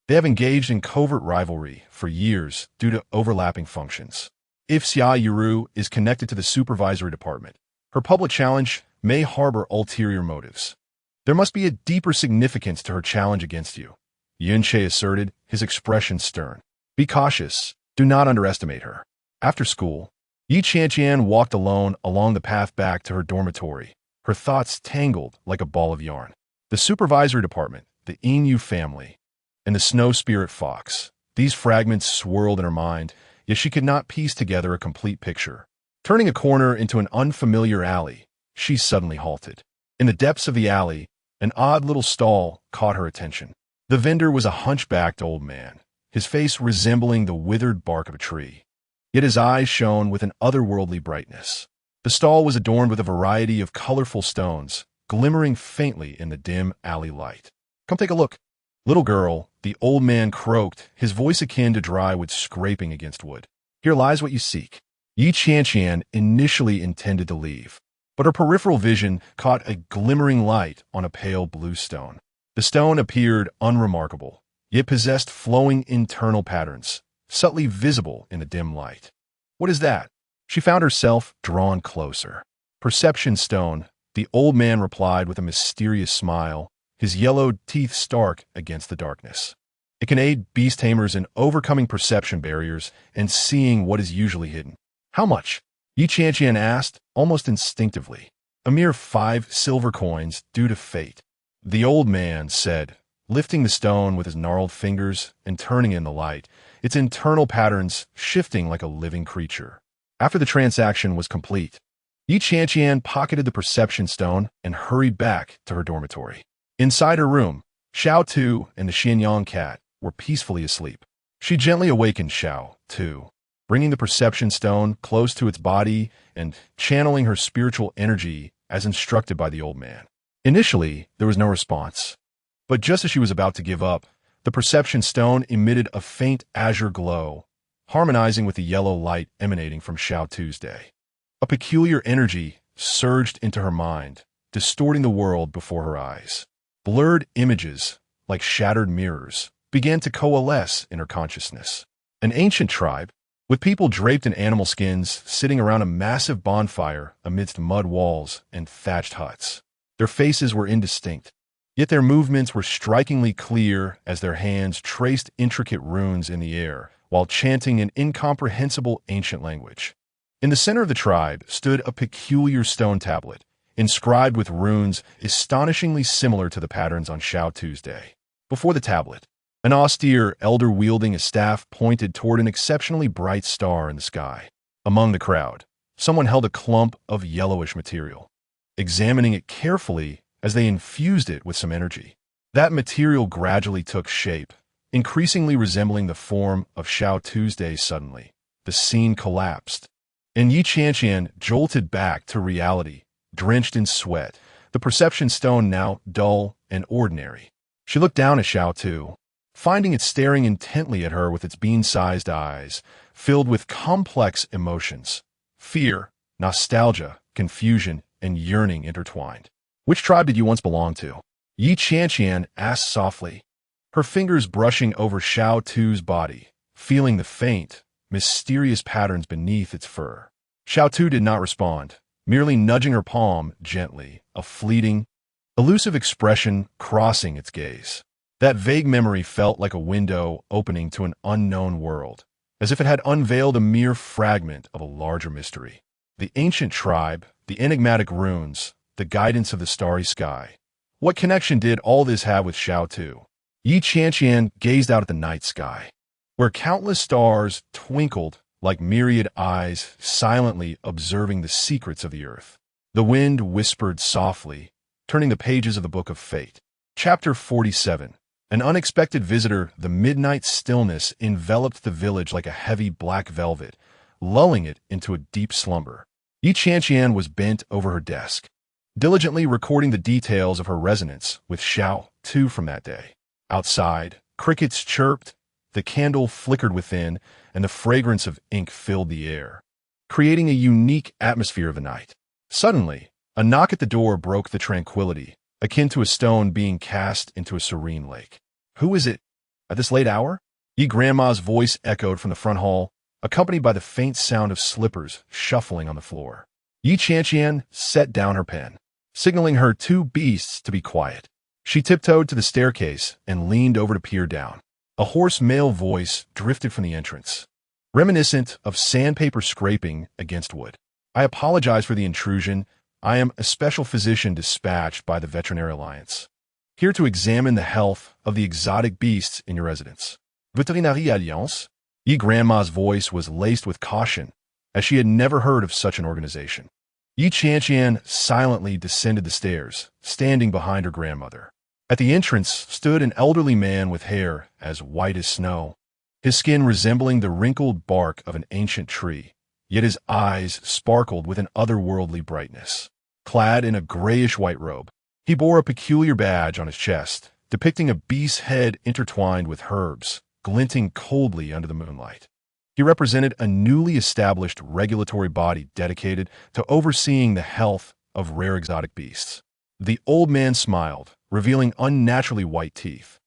they have engaged in covert rivalry for years due to overlapping functions. If Xiaoyu is connected to the Supervisory Department, her public challenge may harbor ulterior motives. There must be a deeper significance to her challenge against you, Yunche asserted, his expression stern. Be cautious. Do not underestimate her. After school, Qianqian walked alone along the path back to her dormitory, her thoughts tangled like a ball of yarn. The Supervisory Department, the Inu family, and the Snow Spirit Fox. These fragments swirled in her mind, yet she could not piece together a complete picture. Turning a corner into an unfamiliar alley, she suddenly halted. In the depths of the alley, an odd little stall caught her attention. The vendor was a hunchbacked old man, his face resembling the withered bark of a tree. Yet his eyes shone with an otherworldly brightness. The stall was adorned with a variety of colorful stones, glimmering faintly in the dim alley light. Come take a look. Little girl, the old man croaked, his voice akin to dry wood scraping against wood. Here lies what you seek. Qianqian initially intended to leave, but her peripheral vision caught a glimmering light on a pale blue stone. The stone appeared unremarkable, yet possessed flowing internal patterns, subtly visible in the dim light. What is that? She found herself drawn closer. Perception stone, the old man replied with a mysterious smile, his yellowed teeth stark against the darkness. It can aid beast tamers in overcoming perception barriers and seeing what is usually hidden. How much? Qianqian asked, almost instinctively. A mere 5 silver coins due to fate. The old man said, lifting the stone with his gnarled fingers and turning in the light, its internal patterns shifting like a living creature. After the transaction was complete, Qianqian pocketed the perception stone and hurried back to her dormitory. Inside her room, Xiao Tu and the Qianqian cat were peacefully asleep. She gently awakened Xiao Tu, bringing the perception stone close to its body and channeling her spiritual energy as instructed by the old man. Initially, there was no response, but just as she was about to give up, the perception stone emitted a faint azure glow, harmonizing with the yellow light emanating from Xiao Tu's day. A peculiar energy surged into her mind, distorting the world before her eyes. Blurred images, like shattered mirrors, began to coalesce in her consciousness. An ancient tribe, with people draped in animal skins sitting around a massive bonfire amidst mud walls and thatched huts. Their faces were indistinct, yet their movements were strikingly clear as their hands traced intricate runes in the air while chanting an incomprehensible ancient language. In the center of the tribe stood a peculiar stone tablet, inscribed with runes astonishingly similar to the patterns on Xiao Tu's day. Before the tablet, an austere elder wielding a staff pointed toward an exceptionally bright star in the sky. Among the crowd, someone held a clump of yellowish material, examining it carefully as they infused it with some energy. That material gradually took shape, increasingly resembling the form of Xiao Tu's day. Suddenly, the scene collapsed, and Qianqian jolted back to reality, drenched in sweat, the perception stone now dull and ordinary. She looked down at Xiao Tu, finding it staring intently at her with its bean-sized eyes, filled with complex emotions: fear, nostalgia, confusion, and yearning intertwined. Which tribe did you once belong to? Qianqian asked softly, her fingers brushing over Xiao Tu's body, feeling the faint, mysterious patterns beneath its fur. Xiao Tu did not respond, merely nudging her palm gently, a fleeting, elusive expression crossing its gaze. That vague memory felt like a window opening to an unknown world, as if it had unveiled a mere fragment of a larger mystery. The ancient tribe, the enigmatic runes, the guidance of the starry sky. What connection did all this have with Xiao Tu? Qianqian gazed out at the night sky, where countless stars twinkled like myriad eyes, silently observing the secrets of the earth. The wind whispered softly, turning the pages of the Book of Fate. Chapter 47. An unexpected visitor. The midnight stillness enveloped the village like a heavy black velvet, lulling it into a deep slumber. Qianqian was bent over her desk, diligently recording the details of her resonance with Xiao Tu from that day. Outside, crickets chirped, the candle flickered within, and the fragrance of ink filled the air, creating a unique atmosphere of the night. Suddenly, a knock at the door broke the tranquility, akin to a stone being cast into a serene lake. "Who is it? At this late hour?" Grandma's voice echoed from the front hall, accompanied by the faint sound of slippers shuffling on the floor. Qianqian set down her pen, signaling her two beasts to be quiet. She tiptoed to the staircase and leaned over to peer down. A hoarse male voice drifted from the entrance, reminiscent of sandpaper scraping against wood. "I apologize for the intrusion. I am a special physician dispatched by the Veterinary Alliance, here to examine the health of the exotic beasts in your residence." Veterinary Alliance? Grandma's voice was laced with caution, as she had never heard of such an organization. Qianqian silently descended the stairs, standing behind her grandmother. At the entrance stood an elderly man with hair as white as snow, his skin resembling the wrinkled bark of an ancient tree, yet his eyes sparkled with an otherworldly brightness. Clad in a grayish-white robe, he bore a peculiar badge on his chest, depicting a beast's head intertwined with herbs, glinting coldly under the moonlight. He represented a newly established regulatory body dedicated to overseeing the health of rare exotic beasts. The old man smiled, revealing unnaturally white teeth,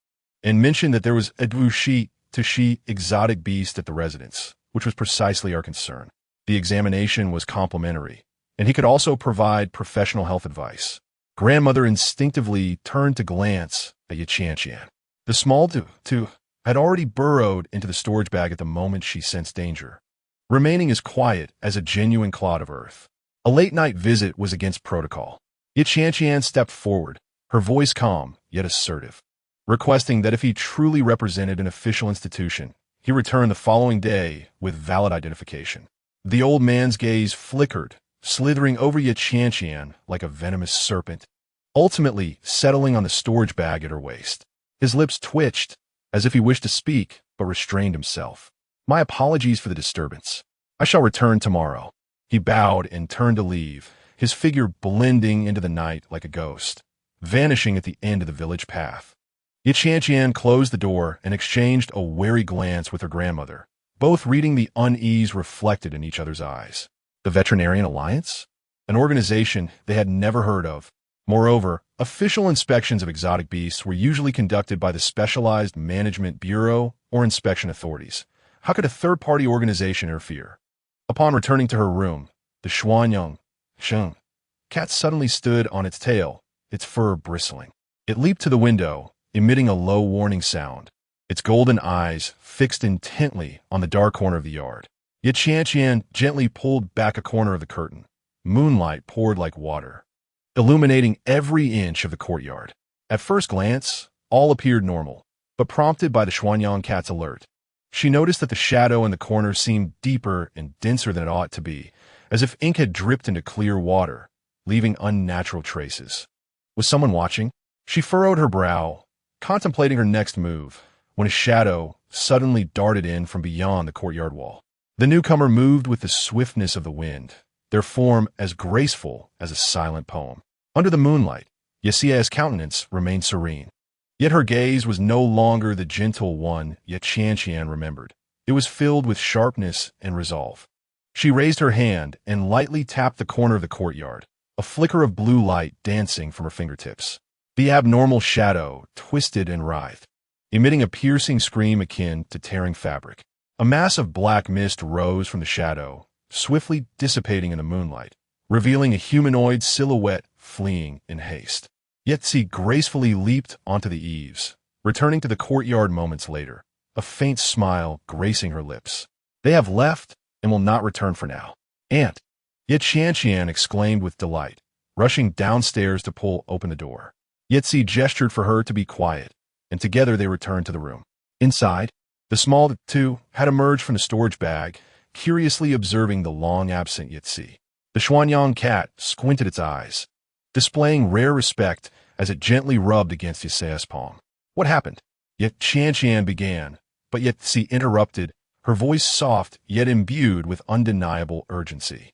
and mentioned that there was a wuxi to she exotic beast at the residence, which was precisely our concern. The examination was complimentary, and he could also provide professional health advice. Grandmother instinctively turned to glance at Qianqian. The small Tu had already burrowed into the storage bag at the moment she sensed danger, remaining as quiet as a genuine clod of earth. A late-night visit was against protocol. Qianqian stepped forward, her voice calm yet assertive, requesting that if he truly represented an official institution, he return the following day with valid identification. The old man's gaze flickered, slithering over Qianqian like a venomous serpent, ultimately settling on the storage bag at her waist. His lips twitched, as if he wished to speak, but restrained himself. "My apologies for the disturbance. I shall return tomorrow." He bowed and turned to leave, his figure blending into the night like a ghost, vanishing at the end of the village path. Qianqian closed the door and exchanged a wary glance with her grandmother, both reading the unease reflected in each other's eyes. The Veterinary Alliance? An organization they had never heard of. Moreover, official inspections of exotic beasts were usually conducted by the Specialized Management Bureau or inspection authorities. How could a third-party organization interfere? Upon returning to her room, the Qianqian cat suddenly stood on its tail, its fur bristling. It leaped to the window, emitting a low warning sound, its golden eyes fixed intently on the dark corner of the yard. Qianqian gently pulled back a corner of the curtain. Moonlight poured like water, illuminating every inch of the courtyard. At first glance, all appeared normal, but prompted by the Qianqian cat's alert, she noticed that the shadow in the corner seemed deeper and denser than it ought to be, as if ink had dripped into clear water, leaving unnatural traces. Was someone watching? She furrowed her brow, contemplating her next move, when a shadow suddenly darted in from beyond the courtyard wall. The newcomer moved with the swiftness of the wind, their form as graceful as a silent poem. Under the moonlight, Yesia's countenance remained serene. Yet her gaze was no longer the gentle one Qianqian remembered. It was filled with sharpness and resolve. She raised her hand and lightly tapped the corner of the courtyard, a flicker of blue light dancing from her fingertips. The abnormal shadow twisted and writhed, emitting a piercing scream akin to tearing fabric. A mass of black mist rose from the shadow, swiftly dissipating in the moonlight, revealing a humanoid silhouette fleeing in haste. Yetzi gracefully leaped onto the eaves, returning to the courtyard moments later, a faint smile gracing her lips. They have left and will not return for now. Aunt! Yet Qianqian exclaimed with delight, rushing downstairs to pull open the door. Yetzi gestured for her to be quiet, and together they returned to the room. Inside, the small two had emerged from the storage bag, curiously observing the long-absent Yetzi. The Qianqian cat squinted its eyes, displaying rare respect as it gently rubbed against Yetzi's palm. What happened? Yet Qianqian began, but Yetzi interrupted, her voice soft yet imbued with undeniable urgency.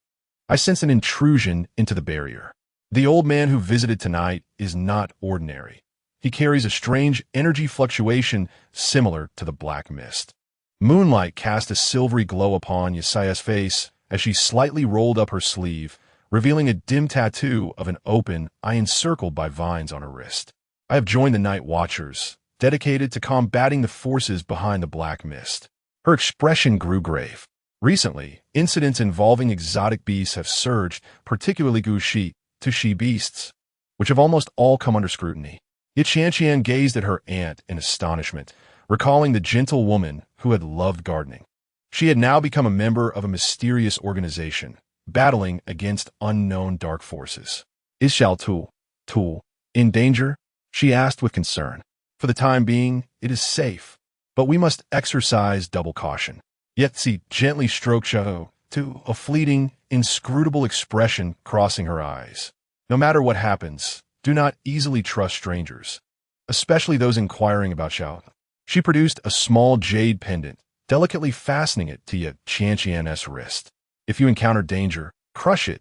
I sense an intrusion into the barrier. The old man who visited tonight is not ordinary. He carries a strange energy fluctuation similar to the black mist. Moonlight cast a silvery glow upon Yesaiah's face as she slightly rolled up her sleeve, revealing a dim tattoo of an open eye encircled by vines on her wrist. I have joined the Night Watchers, dedicated to combating the forces behind the black mist. Her expression grew grave. Recently, incidents involving exotic beasts have surged, particularly Gushi, to she-beasts, which have almost all come under scrutiny. Yet Qianqian gazed at her aunt in astonishment, recalling the gentle woman who had loved gardening. She had now become a member of a mysterious organization, battling against unknown dark forces. Is Xiao Tu in danger? She asked with concern. For the time being, it is safe, but we must exercise double caution. Yetzi gently stroked Xiao Tu, a fleeting, inscrutable expression crossing her eyes. No matter what happens, do not easily trust strangers, especially those inquiring about Xiao. She produced a small jade pendant, delicately fastening it to Qianqian's wrist. If you encounter danger, crush it,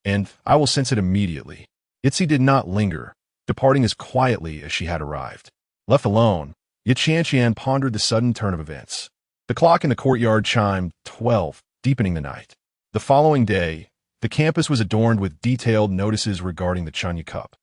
and I will sense it immediately. Yetzi did not linger, departing as quietly as she had arrived. Left alone, Qianqian pondered the sudden turn of events. The clock in the courtyard chimed 12, deepening the night. The following day, the campus was adorned with detailed notices regarding the Qianqian Cup.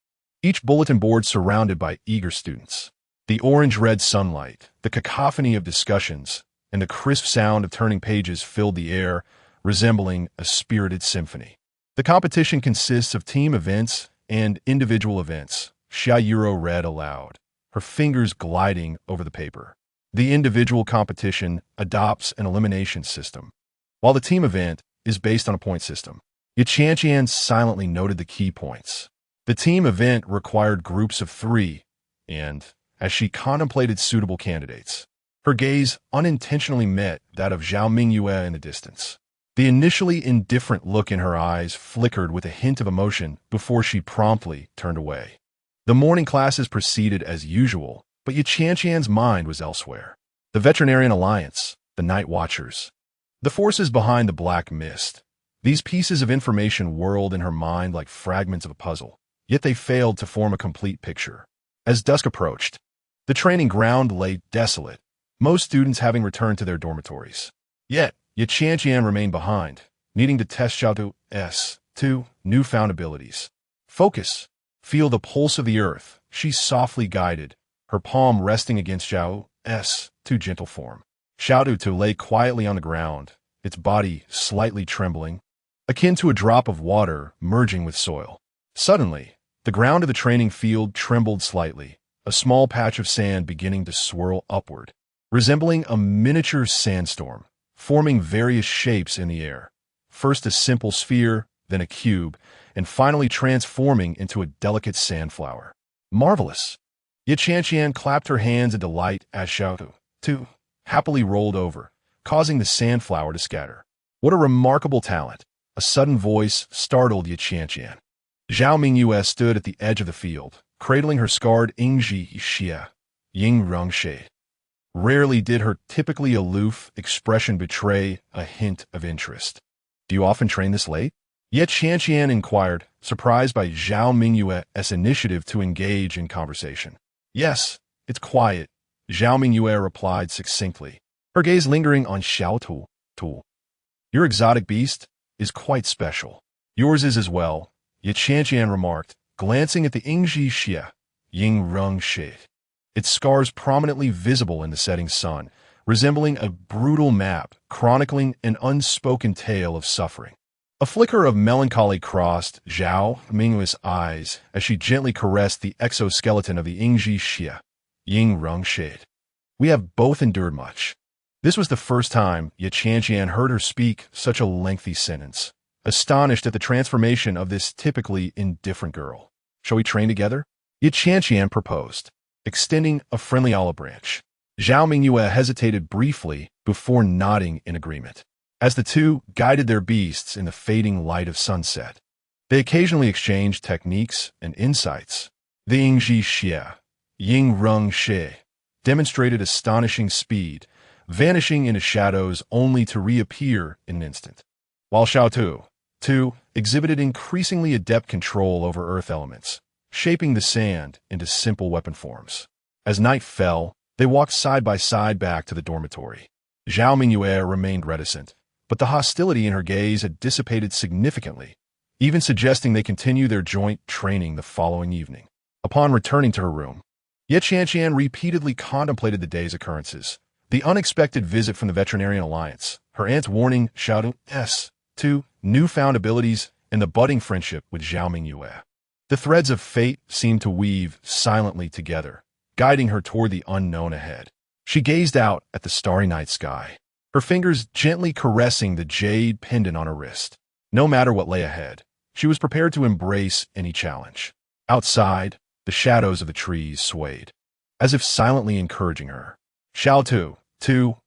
Each bulletin board surrounded by eager students. The orange-red sunlight, the cacophony of discussions, and the crisp sound of turning pages filled the air, resembling a spirited symphony. The competition consists of team events and individual events, Xia Yuro read aloud, her fingers gliding over the paper. The individual competition adopts an elimination system, while the team event is based on a point system. Qianqian silently noted the key points. The team event required groups of 3, and, as she contemplated suitable candidates, her gaze unintentionally met that of Zhao Mingyue in the distance. The initially indifferent look in her eyes flickered with a hint of emotion before she promptly turned away. The morning classes proceeded as usual, but Qianqian's mind was elsewhere. The Veterinarian Alliance, the Night Watchers, the forces behind the black mist. These pieces of information whirled in her mind like fragments of a puzzle, yet they failed to form a complete picture. As dusk approached, the training ground lay desolate, most students having returned to their dormitories. Yet Qianqian remained behind, needing to test Xiao Tu's 2 newfound abilities. Focus. Feel the pulse of the earth, she softly guided, her palm resting against Xiao's 2 gentle form. Xiao Tu lay quietly on the ground, its body slightly trembling, akin to a drop of water merging with soil. Suddenly, the ground of the training field trembled slightly, a small patch of sand beginning to swirl upward, resembling a miniature sandstorm, forming various shapes in the air. First a simple sphere, then a cube, and finally transforming into a delicate sandflower. Marvelous! Qianqian clapped her hands in delight as Xiao Tu happily rolled over, causing the sandflower to scatter. What a remarkable talent! A sudden voice startled Qianqian. Zhao Mingyue stood at the edge of the field, cradling her scarred Ingji Xia, Ying Rong She. Rarely did her typically aloof expression betray a hint of interest. Do you often train this late? Yet Qianqian inquired, surprised by Zhao Mingyue's initiative to engage in conversation. Yes, it's quiet, Zhao Mingyue replied succinctly, her gaze lingering on Xiao Tu. Your exotic beast is quite special. Yours is as well, Qianqian remarked, glancing at the Ingji Xia, Ying Rong She. Its scars prominently visible in the setting sun, resembling a brutal map chronicling an unspoken tale of suffering. A flicker of melancholy crossed Zhao Mingyue's eyes as she gently caressed the exoskeleton of the Yingji Xie, Ying Reng Shade. We have both endured much. This was the first time Qianqian heard her speak such a lengthy sentence, astonished at the transformation of this typically indifferent girl. Shall we train together? Qianqian proposed, extending a friendly olive branch. Zhao Mingyue hesitated briefly before nodding in agreement. As the two guided their beasts in the fading light of sunset, they occasionally exchanged techniques and insights. The Yingji Xie, Ying Reng Shie, demonstrated astonishing speed, vanishing into shadows only to reappear in an instant, while Xiao Tu exhibited increasingly adept control over earth elements, shaping the sand into simple weapon forms. As night fell, they walked side by side back to the dormitory. Zhao Mingyue remained reticent, but the hostility in her gaze had dissipated significantly, even suggesting they continue their joint training the following evening. Upon returning to her room, Qianqian repeatedly contemplated the day's occurrences, the unexpected visit from the Veterinarian Alliance, her aunt's warning shouting to newfound abilities, and the budding friendship with Zhao Mingyue. The threads of fate seemed to weave silently together, guiding her toward the unknown ahead. She gazed out at the starry night sky, her fingers gently caressing the jade pendant on her wrist. No matter what lay ahead, she was prepared to embrace any challenge. Outside, the shadows of the trees swayed, as if silently encouraging her. Xiao Tu,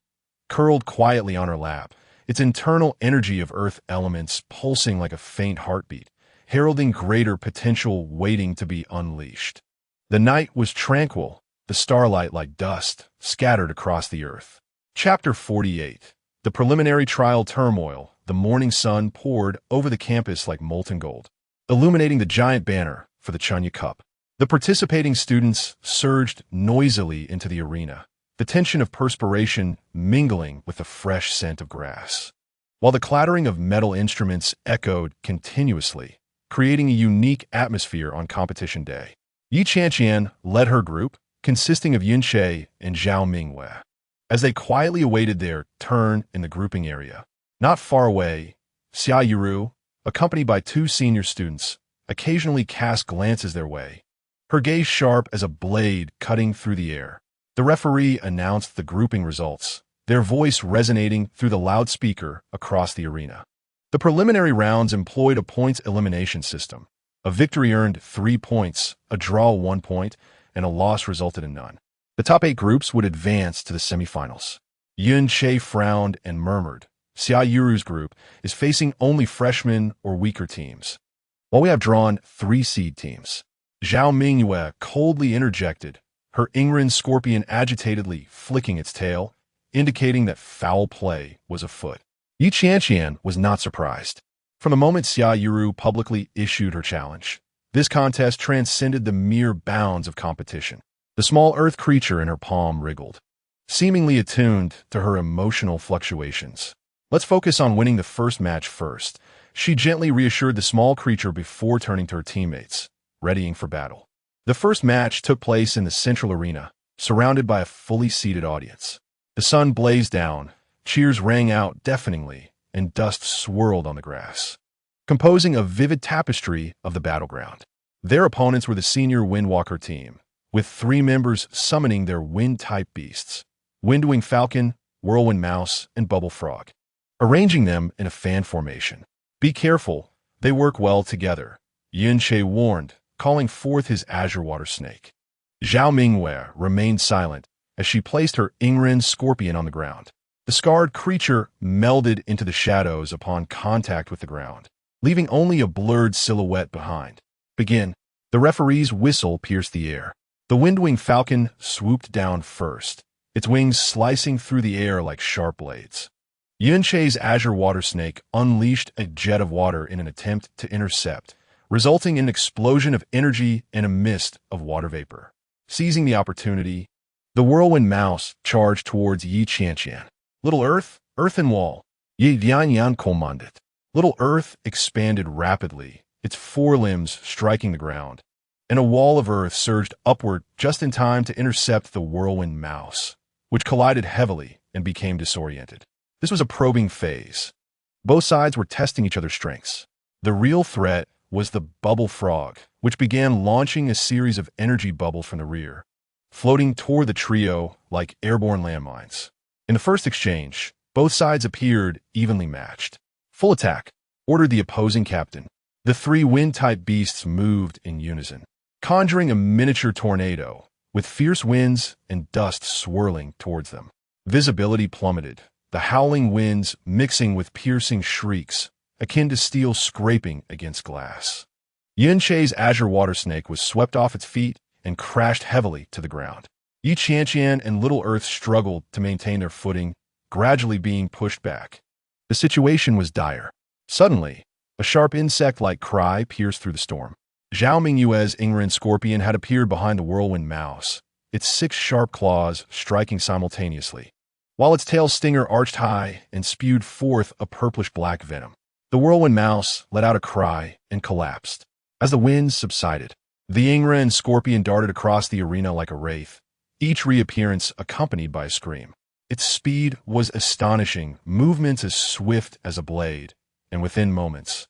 curled quietly on her lap, its internal energy of earth elements pulsing like a faint heartbeat, heralding greater potential waiting to be unleashed. The night was tranquil, the starlight like dust scattered across the earth. Chapter 48. The preliminary trial turmoil. The morning sun poured over the campus like molten gold, illuminating the giant banner for the Qianqian Cup. The participating students surged noisily into the arena, the tension of perspiration mingling with the fresh scent of grass, while the clattering of metal instruments echoed continuously, creating a unique atmosphere on competition day. Qianqian led her group, consisting of Yunche and Zhao Mingyue, as they quietly awaited their turn in the grouping area. Not far away, Xia Yiru, accompanied by two senior students, occasionally cast glances their way, her gaze sharp as a blade cutting through the air. The referee announced the grouping results, their voice resonating through the loudspeaker across the arena. The preliminary rounds employed a points elimination system. A victory earned 3 points, a draw 1 point, and a loss resulted in none. The top 8 groups would advance to the semifinals. Yun Che frowned and murmured, Xia Yiru's group is facing only freshmen or weaker teams, while we have drawn 3 seed teams. Zhao Mingyue coldly interjected, her Ingren scorpion agitatedly flicking its tail, indicating that foul play was afoot. Qianqian was not surprised. From the moment Xia Yiru publicly issued her challenge, this contest transcended the mere bounds of competition. The small earth creature in her palm wriggled, seemingly attuned to her emotional fluctuations. Let's focus on winning the first match first, she gently reassured the small creature before turning to her teammates, readying for battle. The first match took place in the central arena, surrounded by a fully seated audience. The sun blazed down, cheers rang out deafeningly, and dust swirled on the grass, composing a vivid tapestry of the battleground. Their opponents were the senior Windwalker team, with 3 members summoning their wind-type beasts, Windwing Falcon, Whirlwind Mouse, and Bubble Frog, arranging them in a fan formation. Be careful, they work well together, Yun Che warned, calling forth his azure water snake. Zhao Mingyue remained silent as she placed her Ingren scorpion on the ground. The scarred creature melded into the shadows upon contact with the ground, leaving only a blurred silhouette behind. Begin. The referee's whistle pierced the air. The Windwing Falcon swooped down first, its wings slicing through the air like sharp blades. Yun Che's azure water snake unleashed a jet of water in an attempt to intercept, resulting in an explosion of energy and a mist of water vapor. Seizing the opportunity, the Whirlwind Mouse charged towards Qianqian. Little Earth, Earthen Wall. Yi Dianyan commanded. Little Earth expanded rapidly, its forelimbs striking the ground, and a wall of earth surged upward just in time to intercept the Whirlwind Mouse, which collided heavily and became disoriented. This was a probing phase. Both sides were testing each other's strengths. The real threat was the bubble frog, which began launching a series of energy bubbles from the rear, floating toward the trio like airborne landmines. In the first exchange, both sides appeared evenly matched. "Full attack," ordered the opposing captain. The three wind-type beasts moved in unison, conjuring a miniature tornado, with fierce winds and dust swirling towards them. Visibility plummeted, the howling winds mixing with piercing shrieks, akin to steel scraping against glass. Qianqian's azure water snake was swept off its feet and crashed heavily to the ground. Qianqian and Little Earth struggled to maintain their footing, gradually being pushed back. The situation was dire. Suddenly, a sharp insect-like cry pierced through the storm. Zhao Mingyue's Ingren scorpion had appeared behind the whirlwind mouse, its 6 sharp claws striking simultaneously, while its tail stinger arched high and spewed forth a purplish-black venom. The whirlwind mouse let out a cry and collapsed. As the winds subsided, the Ingren scorpion darted across the arena like a wraith, each reappearance accompanied by a scream. Its speed was astonishing, movements as swift as a blade, and within moments,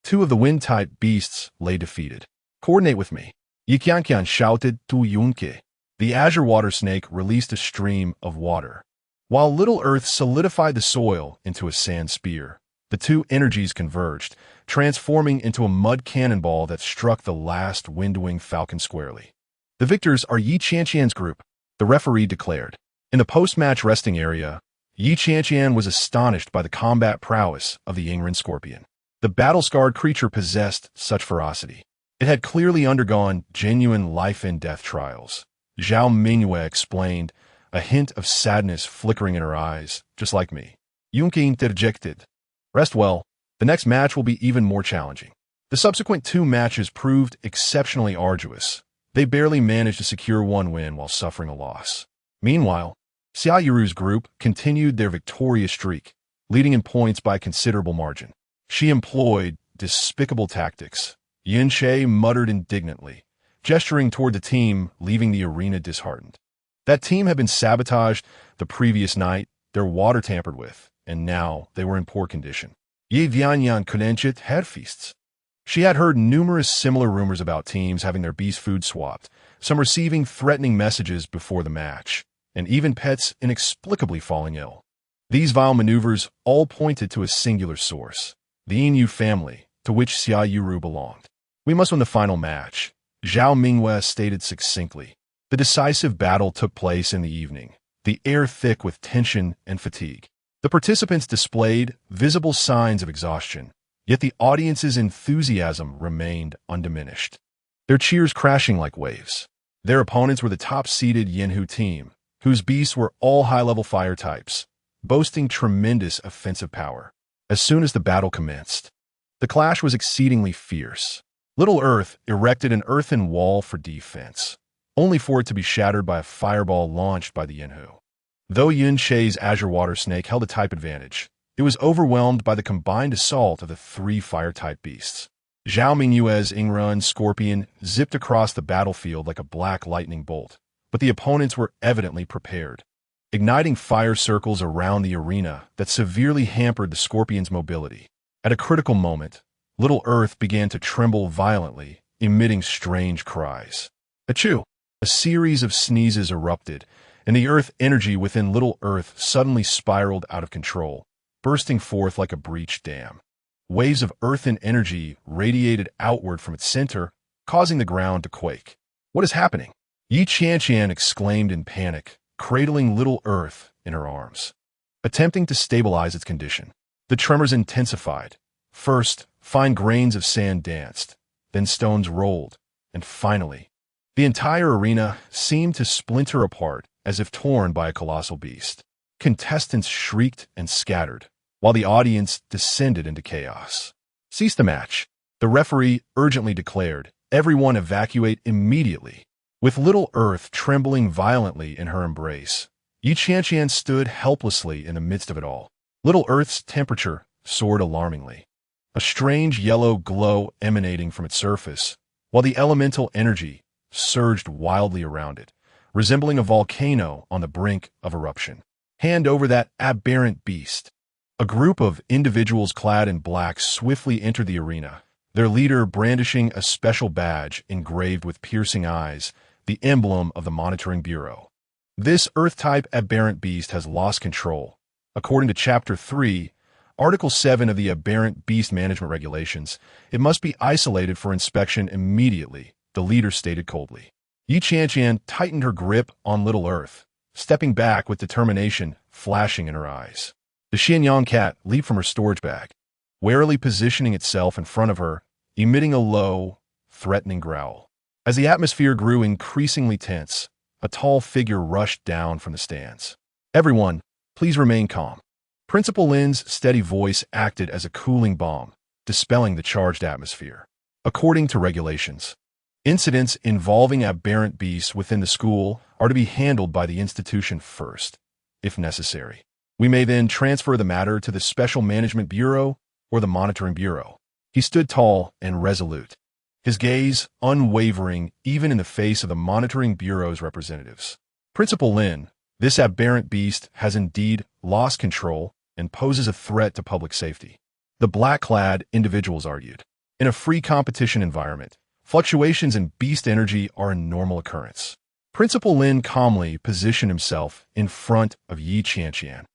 2 of the wind-type beasts lay defeated. "Coordinate with me," Qianqian shouted to Yunke. The azure water snake released a stream of water, while Little Earth solidified the soil into a sand spear. The 2 energies converged, transforming into a mud cannonball that struck the last Windwing Falcon squarely. "The victors are Qianqian's group," the referee declared. In the post-match resting area, Qianqian was astonished by the combat prowess of the Ingren scorpion. The battle-scarred creature possessed such ferocity. It had clearly undergone genuine life-and-death trials. Zhao Mingyue explained, a hint of sadness flickering in her eyes, "Just like me." Yunke interjected, "Rest well. The next match will be even more challenging." The subsequent 2 matches proved exceptionally arduous. They barely managed to secure 1 win while suffering a loss. Meanwhile, Xiaoyuru's group continued their victorious streak, leading in points by a considerable margin. She employed despicable tactics. Yunche muttered indignantly, gesturing toward the team leaving the arena disheartened. That team had been sabotaged the previous night, their water tampered with, and now they were in poor condition. Ye Vianyan Kudenchit had feasts. She had heard numerous similar rumors about teams having their beast food swapped, some receiving threatening messages before the match, and even pets inexplicably falling ill. These vile maneuvers all pointed to a singular source, the Inu family, to which Xiaoyuru belonged. "We must win the final match," Zhao Mingyue stated succinctly. The decisive battle took place in the evening, the air thick with tension and fatigue. The participants displayed visible signs of exhaustion, yet the audience's enthusiasm remained undiminished, their cheers crashing like waves. Their opponents were the top-seeded Yinhu team, whose beasts were all high-level fire types, boasting tremendous offensive power. As soon as the battle commenced, the clash was exceedingly fierce. Little Earth erected an earthen wall for defense, only for it to be shattered by a fireball launched by the Yinhu. Though Yunche's azure water snake held a type advantage, it was overwhelmed by the combined assault of the 3 fire-type beasts. Zhao Mingyue's Ingren scorpion zipped across the battlefield like a black lightning bolt, but the opponents were evidently prepared, igniting fire circles around the arena that severely hampered the scorpion's mobility. At a critical moment, Little Earth began to tremble violently, emitting strange cries. Achoo! A series of sneezes erupted, and the earth energy within Little Earth suddenly spiraled out of control, bursting forth like a breached dam. Waves of earthen energy radiated outward from its center, causing the ground to quake. "What is happening?" Qianqian exclaimed in panic, cradling Little Earth in her arms, attempting to stabilize its condition. The tremors intensified. First, fine grains of sand danced, then stones rolled, and finally, the entire arena seemed to splinter apart as if torn by a colossal beast. Contestants shrieked and scattered, while the audience descended into chaos. "Cease the match," the referee urgently declared. "Everyone evacuate immediately." With Little Earth trembling violently in her embrace, Qianqian stood helplessly in the midst of it all. Little Earth's temperature soared alarmingly, a strange yellow glow emanating from its surface, while the elemental energy surged wildly around it, resembling a volcano on the brink of eruption. "Hand over that aberrant beast." A group of individuals clad in black swiftly entered the arena, their leader brandishing a special badge engraved with piercing eyes, the emblem of the Monitoring Bureau. This Earth-type aberrant beast has lost control. According to Chapter 3, Article 7 of the Aberrant Beast Management Regulations, it must be isolated for inspection immediately, the leader stated coldly. Qianqian tightened her grip on Little Earth, stepping back with determination flashing in her eyes. The Qianqian cat leaped from her storage bag, warily positioning itself in front of her, emitting a low, threatening growl. As the atmosphere grew increasingly tense, a tall figure rushed down from the stands. "Everyone, please remain calm." Principal Lin's steady voice acted as a cooling balm, dispelling the charged atmosphere. According to regulations, incidents involving aberrant beasts within the school are to be handled by the institution first, if necessary. We may then transfer the matter to the Special Management Bureau or the Monitoring Bureau. He stood tall and resolute, his gaze unwavering even in the face of the Monitoring Bureau's representatives. "Principal Lin, this aberrant beast has indeed lost control and poses a threat to public safety," the black-clad individuals argued. In a free competition environment, fluctuations in beast energy are a normal occurrence. Principal Lin calmly positioned himself in front of Qianqian.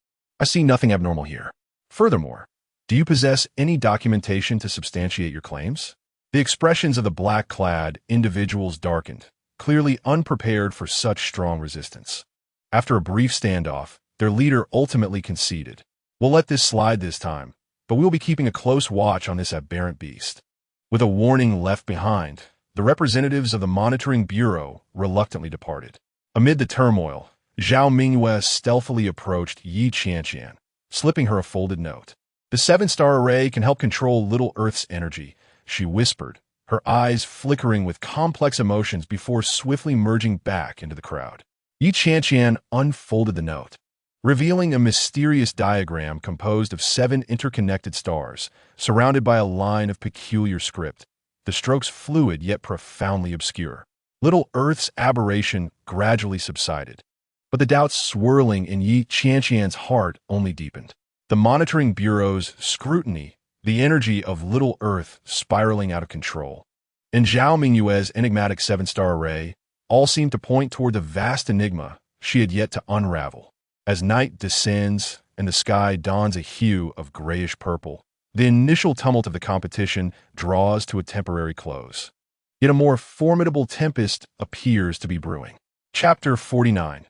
"I see nothing abnormal here. Furthermore, do you possess any documentation to substantiate your claims?" The expressions of the black-clad individuals darkened, clearly unprepared for such strong resistance. After a brief standoff, their leader ultimately conceded. "We'll let this slide this time, but we'll be keeping a close watch on this aberrant beast." With a warning left behind, the representatives of the Monitoring Bureau reluctantly departed. Amid the turmoil, Zhao Mingyue stealthily approached Qianqian, slipping her a folded note. "The 7-star array can help control Little Earth's energy," she whispered, her eyes flickering with complex emotions before swiftly merging back into the crowd. Qianqian unfolded the note, revealing a mysterious diagram composed of 7 interconnected stars, surrounded by a line of peculiar script, the strokes fluid yet profoundly obscure. Little Earth's aberration gradually subsided, but the doubts swirling in Qianqian's heart only deepened. The Monitoring Bureau's scrutiny, the energy of Little Earth spiraling out of control, and Zhao Mingyue's enigmatic 7-star array all seemed to point toward the vast enigma she had yet to unravel. As night descends and the sky dons a hue of grayish-purple, the initial tumult of the competition draws to a temporary close. Yet a more formidable tempest appears to be brewing. Chapter 49.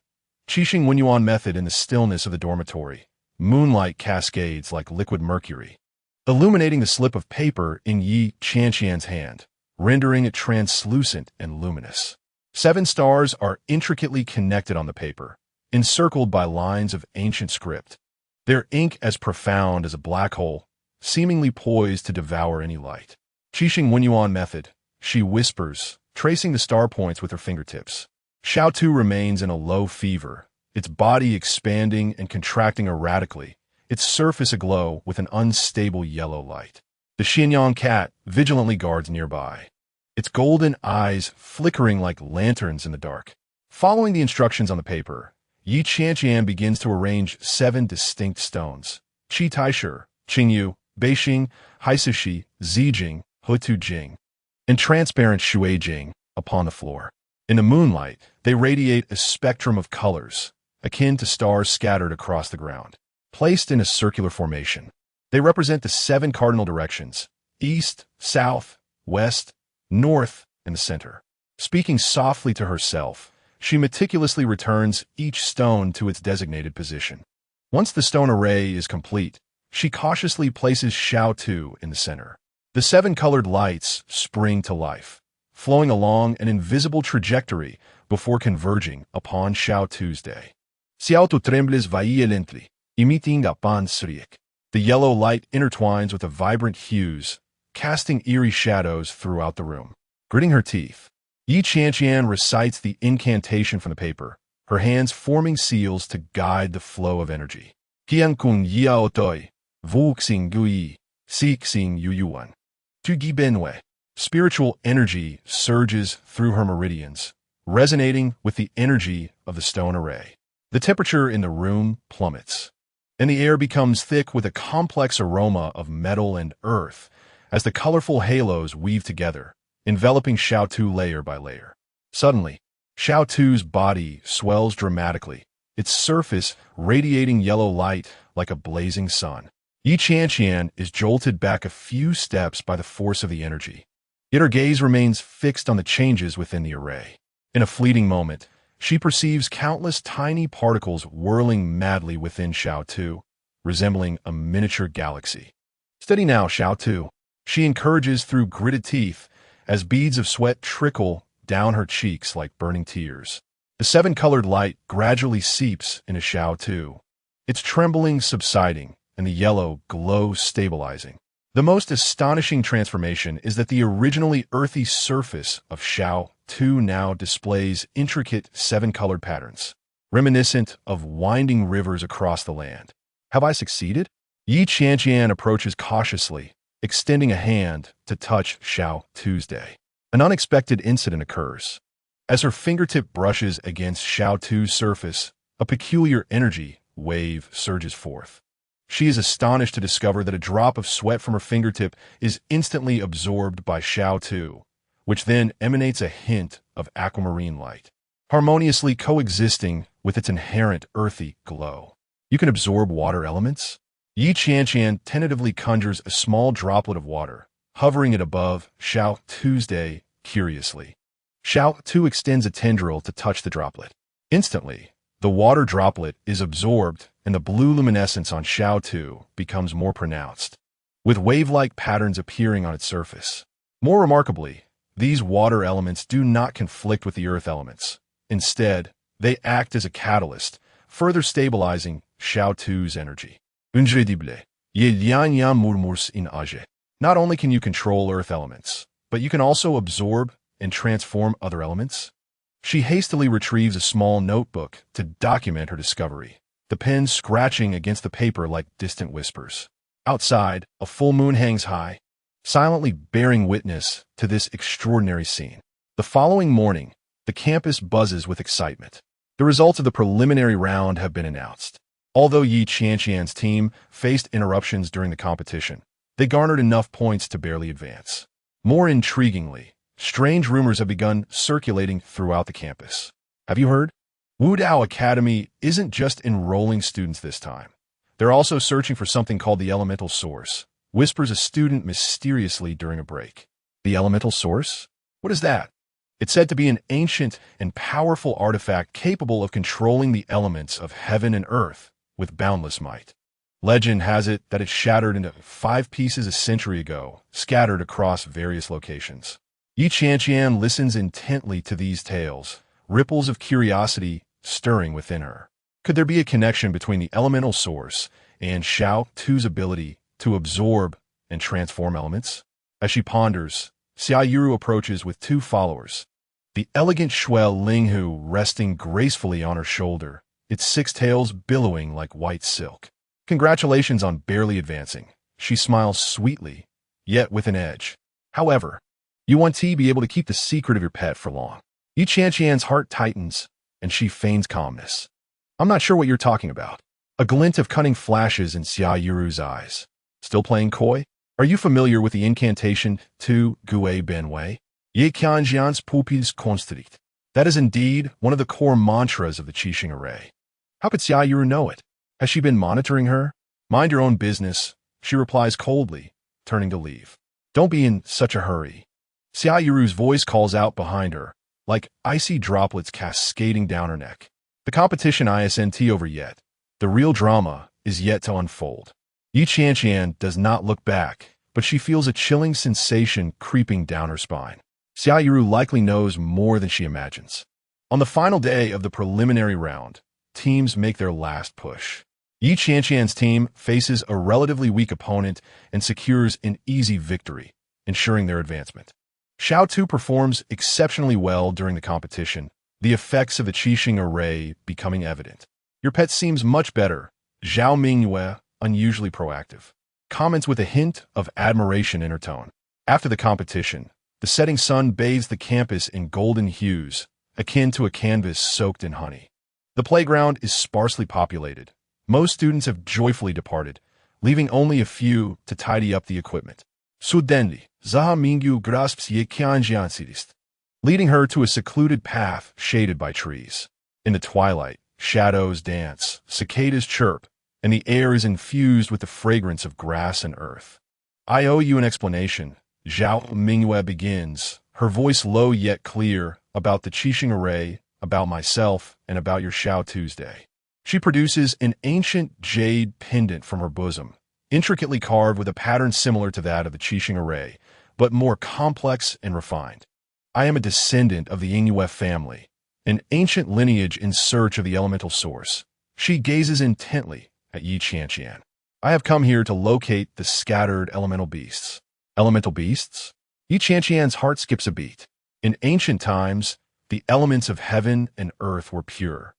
Qixing Wenyuan Method in the stillness of the dormitory. Moonlight cascades like liquid mercury, illuminating the slip of paper in Qianqian's hand, rendering it translucent and luminous. 7 stars are intricately connected on the paper, encircled by lines of ancient script, their ink as profound as a black hole, seemingly poised to devour any light. "Qixing Wenyuan Method," she whispers, tracing the star points with her fingertips. Xiao Tu remains in a low fever, its body expanding and contracting erratically, its surface aglow with an unstable yellow light. The Qianqian cat vigilantly guards nearby, its golden eyes flickering like lanterns in the dark. Following the instructions on the paper, Qianqian begins to arrange 7 distinct stones: Qi Taishu, Qingyu, Beixing, Haisushi, Zijing, Hutujing, and transparent Shuijing upon the floor. In the moonlight, they radiate a spectrum of colors, akin to stars scattered across the ground. Placed in a circular formation, they represent the 7 cardinal directions: east, south, west, north, and the center. Speaking softly to herself, she meticulously returns each stone to its designated position. Once the stone array is complete, she cautiously places Xiao Tu in the center. The 7 colored lights spring to life, flowing along an invisible trajectory before converging upon Xiao Tu's day. Xiao Tu trembles violently, emitting a pan shriek. The yellow light intertwines with the vibrant hues, casting eerie shadows throughout the room. Gritting her teeth, Qianqian recites the incantation from the paper, her hands forming seals to guide the flow of energy. Qiankun Yao Toi, Vuxing Gui, Sixing Yuyuan. Tugi Benwei. Spiritual energy surges through her meridians, resonating with the energy of the stone array. The temperature in the room plummets. and the air becomes thick with a complex aroma of metal and earth as the colorful halos weave together, enveloping Xiao Tu layer by layer. Suddenly, Xiao Tu's body swells dramatically, its surface radiating yellow light like a blazing sun. Qianqian is jolted back a few steps by the force of the energy. Yet her gaze remains fixed on the changes within the array. In a fleeting moment, she perceives countless tiny particles whirling madly within Xiao Tu, resembling a miniature galaxy. Steady now, Xiao Tu, she encourages through gritted teeth as beads of sweat trickle down her cheeks like burning tears. The seven-colored light gradually seeps into Xiao Tu, its trembling subsiding and the yellow glow stabilizing. The most astonishing transformation is that the originally earthy surface of Xiao Tu now displays intricate seven-colored patterns, reminiscent of winding rivers across the land. Have I succeeded? Qianqian approaches cautiously, extending a hand to touch Xiao Tu's day. An unexpected incident occurs. As her fingertip brushes against Xiao Tu's surface, a peculiar energy wave surges forth. She is astonished to discover that a drop of sweat from her fingertip is instantly absorbed by Xiao Tu, which then emanates a hint of aquamarine light, harmoniously coexisting with its inherent earthy glow. You can absorb water elements? Qianqian tentatively conjures a small droplet of water, hovering it above Xiao Tu's day curiously. Xiao Tu extends a tendril to touch the droplet. Instantly, the water droplet is absorbed and the blue luminescence on Xiao Tu becomes more pronounced, with wave-like patterns appearing on its surface. More remarkably, these water elements do not conflict with the earth elements. Instead, they act as a catalyst, further stabilizing Xiao Tu's energy. Incredible. Qianqian murmurs in age. Not only can you control earth elements, but you can also absorb and transform other elements. She hastily retrieves a small notebook to document her discovery, the pen scratching against the paper like distant whispers. Outside, a full moon hangs high, silently bearing witness to this extraordinary scene. The following morning, the campus buzzes with excitement. The results of the preliminary round have been announced. Although Qianqian's team faced interruptions during the competition, they garnered enough points to barely advance. More intriguingly, strange rumors have begun circulating throughout the campus. Have you heard? Wudao Academy isn't just enrolling students this time. They're also searching for something called the elemental source, whispers a student mysteriously during a break. The elemental source? What is that? It's said to be an ancient and powerful artifact capable of controlling the elements of heaven and earth with boundless might. Legend has it that it shattered into 5 pieces a century ago, scattered across various locations. Qianqian listens intently to these tales, ripples of curiosity stirring within her. Could there be a connection between the elemental source and Xiao Tu's ability to absorb and transform elements? As she ponders, Xiaoyuru approaches with 2 followers. The elegant Shuel Linghu resting gracefully on her shoulder, its 6 tails billowing like white silk. Congratulations on barely advancing. She smiles sweetly, yet with an edge. However, you won't be able to keep the secret of your pet for long. Qianqian's heart tightens, and she feigns calmness. I'm not sure what you're talking about. A glint of cunning flashes in Xiaoyuru's eyes. Still playing coy? Are you familiar with the incantation Tu Gue Ben Wei? Qianqian's pupils constrict. That is indeed one of the core mantras of the Qixing array. How could Xiaoyuru know it? Has she been monitoring her? Mind your own business, she replies coldly, turning to leave. Don't be in such a hurry. Xiaoyuru's voice calls out behind her, like icy droplets cascading down her neck. The competition isn't over yet. The real drama is yet to unfold. Qianqian does not look back, but she feels a chilling sensation creeping down her spine. Xiaoyuru likely knows more than she imagines. On the final day of the preliminary round, teams make their last push. Qianqian's team faces a relatively weak opponent and secures an easy victory, ensuring their advancement. Xiao Tu performs exceptionally well during the competition, the effects of the Qixing array becoming evident. Your pet seems much better, Zhao Mingyue, unusually proactive, comments with a hint of admiration in her tone. After the competition, the setting sun bathes the campus in golden hues, akin to a canvas soaked in honey. The playground is sparsely populated, Most students have joyfully departed, leaving only a few to tidy up the equipment. Suddenly, Zaha Mingyu grasps ye Qianqian sidist, leading her to a secluded path shaded by trees. In the twilight, shadows dance, cicadas chirp, and the air is infused with the fragrance of grass and earth. I owe you an explanation. Zhao Mingyue begins, her voice low yet clear, about the Qixing array, about myself, and about your Xiao Tuesday. She produces an ancient jade pendant from her bosom, intricately carved with a pattern similar to that of the Qixing array, but more complex and refined. I am a descendant of the Yingyue family, an ancient lineage in search of the elemental source. She gazes intently at Yi Qianqian. I have come here to locate the scattered elemental beasts. Elemental beasts? Yi Qianqian's heart skips a beat. In ancient times, the elements of heaven and earth were pure,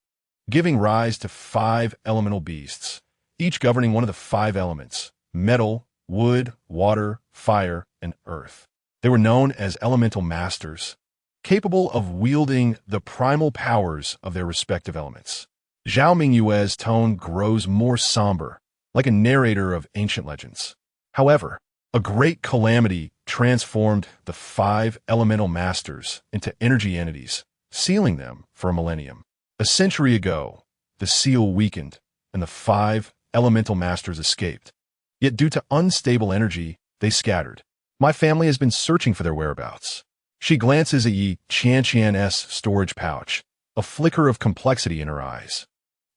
giving rise to 5 elemental beasts, each governing one of the 5 elements: metal, wood, water, fire, and earth. They were known as elemental masters, capable of wielding the primal powers of their respective elements. Zhao Mingyue's tone grows more somber, like a narrator of ancient legends. However, a great calamity transformed the 5 elemental masters into energy entities, sealing them for a millennium. A century ago, the seal weakened, and the 5 elemental masters escaped. Yet due to unstable energy, they scattered. My family has been searching for their whereabouts. She glances at Yi Qianqian's storage pouch, a flicker of complexity in her eyes.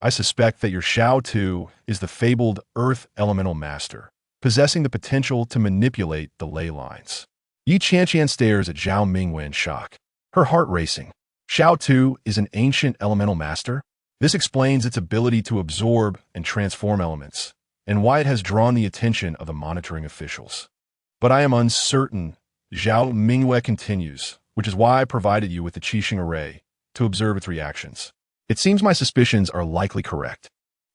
I suspect that your Xiao Tu is the fabled Earth Elemental Master, possessing the potential to manipulate the ley lines. Yi Qianqian stares at Zhao Mingyue in shock, her heart racing. Xiao Tu is an ancient elemental master? This explains its ability to absorb and transform elements, and why it has drawn the attention of the monitoring officials. But I am uncertain, Zhao Mingyue continues, which is why I provided you with the Qixing array, to observe its reactions. It seems my suspicions are likely correct.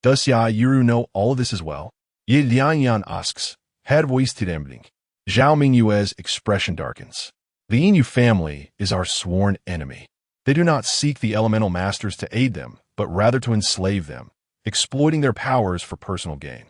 Does Xia Yiru know all of this as well? Ye Lianyan asks, head voice trembling. Zhao Mingyue's expression darkens. The Yinyu family is our sworn enemy. They do not seek the elemental masters to aid them, but rather to enslave them, exploiting their powers for personal gain.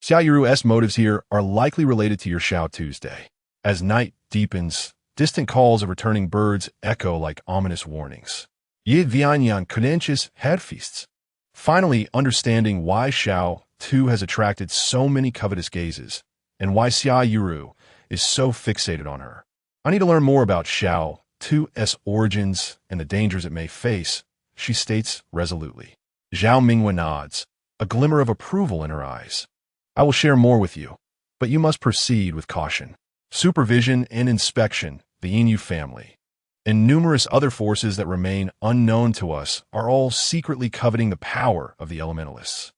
Xia Yiru's motives here are likely related to your Xiao Tuesday. As night deepens, distant calls of returning birds echo like ominous warnings. Ye Vianyan Cadentius head feasts. Finally, understanding why Xiao Tu has attracted so many covetous gazes, and why Xia Yiru is so fixated on her. I need to learn more about Xiao Tu's origins and the dangers it may face, she states resolutely. Zhao Mingyue nods, a glimmer of approval in her eyes. I will share more with you, but you must proceed with caution. Supervision and inspection, the Yinyu family, and numerous other forces that remain unknown to us are all secretly coveting the power of the elementalists.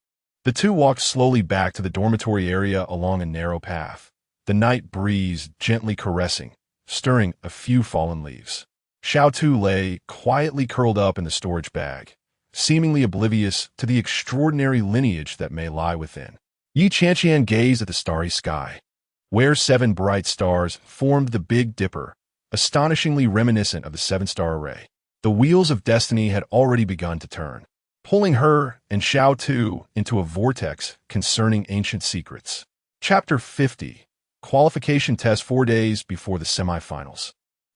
The two walked slowly back to the dormitory area along a narrow path, the night breeze gently caressing, stirring a few fallen leaves. Xiao Tu lay quietly curled up in the storage bag, seemingly oblivious to the extraordinary lineage that may lie within. Yi Qianqian gazed at the starry sky, where 7 bright stars formed the Big Dipper, astonishingly reminiscent of the 7-star array. The wheels of destiny had already begun to turn, pulling her and Xiao Tu into a vortex concerning ancient secrets. Chapter 50. Qualification test 4 days before the semifinals.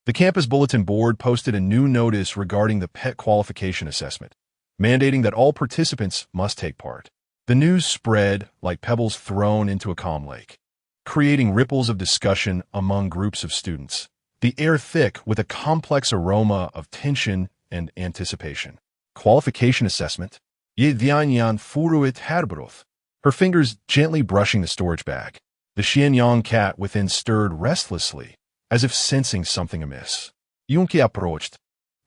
The campus bulletin board posted a new notice regarding the PET qualification assessment, mandating that all participants must take part. The news spread like pebbles thrown into a calm lake, creating ripples of discussion among groups of students, the air thick with a complex aroma of tension and anticipation. Qualification assessment. Ye Vianyan furuit herbroth, her fingers gently brushing the storage bag. The Qianqian cat within stirred restlessly, as if sensing something amiss. Yunqi approached,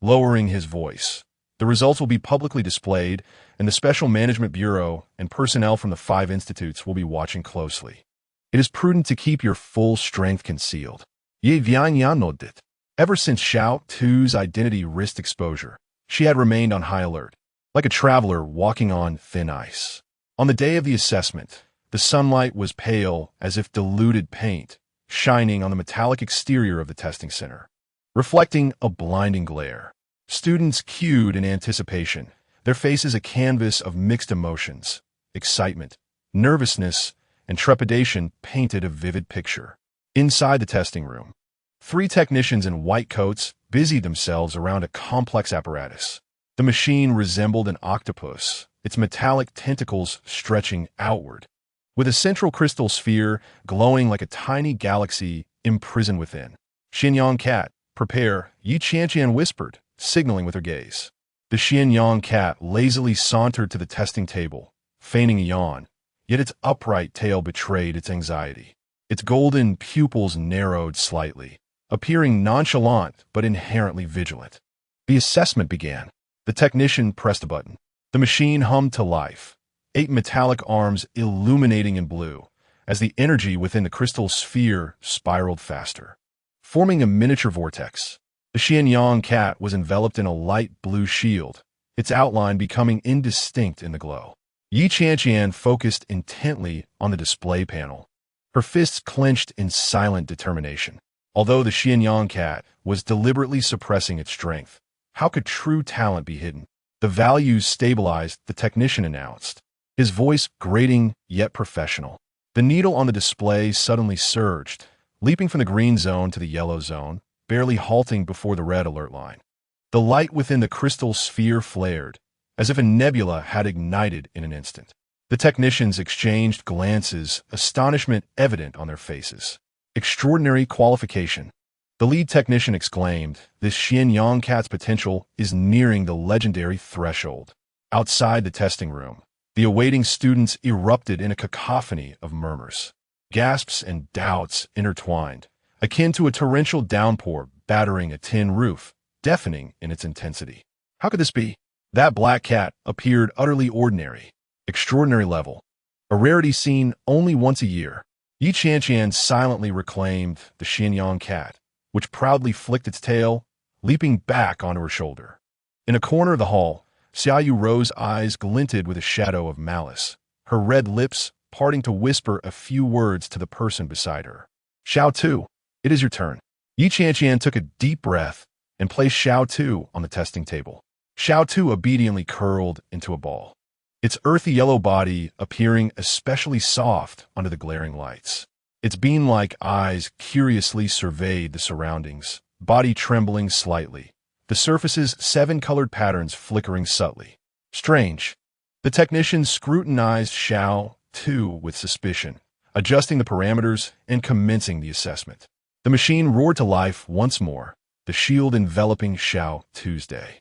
lowering his voice. The results will be publicly displayed, and the Special Management Bureau and personnel from the 5 institutes will be watching closely. It is prudent to keep your full strength concealed. Ye Vianyan nodded. Ever since Xiao Tu's identity risked exposure, she had remained on high alert, like a traveler walking on thin ice. On the day of the assessment, the sunlight was pale as if diluted paint, shining on the metallic exterior of the testing center, reflecting a blinding glare. Students queued in anticipation, their faces a canvas of mixed emotions, excitement, nervousness, and trepidation painted a vivid picture. Inside the testing room, 3 technicians in white coats busied themselves around a complex apparatus. The machine resembled an octopus, its metallic tentacles stretching outward, with a central crystal sphere glowing like a tiny galaxy imprisoned within. Qianqian cat, prepare, Qianqian whispered, signaling with her gaze. The Qianqian cat lazily sauntered to the testing table, feigning a yawn, yet its upright tail betrayed its anxiety. Its golden pupils narrowed slightly, appearing nonchalant but inherently vigilant. The assessment began. The technician pressed a button. The machine hummed to life, 8 metallic arms illuminating in blue, as the energy within the crystal sphere spiraled faster, forming a miniature vortex. The Qianqian cat was enveloped in a light blue shield, its outline becoming indistinct in the glow. Qianqian focused intently on the display panel, her fists clenched in silent determination. Although the Qianqian cat was deliberately suppressing its strength, how could true talent be hidden? The values stabilized, the technician announced, his voice grating yet professional. The needle on the display suddenly surged, leaping from the green zone to the yellow zone, barely halting before the red alert line. The light within the crystal sphere flared, as if a nebula had ignited in an instant. The technicians exchanged glances, astonishment evident on their faces. Extraordinary qualification. The lead technician exclaimed, this Qianqian cat's potential is nearing the legendary threshold. Outside the testing room, the awaiting students erupted in a cacophony of murmurs. Gasps and doubts intertwined, akin to a torrential downpour battering a tin roof, deafening in its intensity. How could this be? That black cat appeared utterly ordinary, extraordinary level, a rarity seen only once a year. Qianqian silently reclaimed the Qianqian cat, which proudly flicked its tail, leaping back onto her shoulder. In a corner of the hall, Xiaoyu Ro's eyes glinted with a shadow of malice, her red lips parting to whisper a few words to the person beside her. Xiao Tu, it is your turn. Qianqian took a deep breath and placed Xiao Tu on the testing table. Xiao Tu obediently curled into a ball, its earthy yellow body appearing especially soft under the glaring lights. Its bean-like eyes curiously surveyed the surroundings, body trembling slightly, the surface's 7 colored patterns flickering subtly. Strange. The technician scrutinized Xiao Tu with suspicion, adjusting the parameters and commencing the assessment. The machine roared to life once more, the shield enveloping Xiao Tu's day.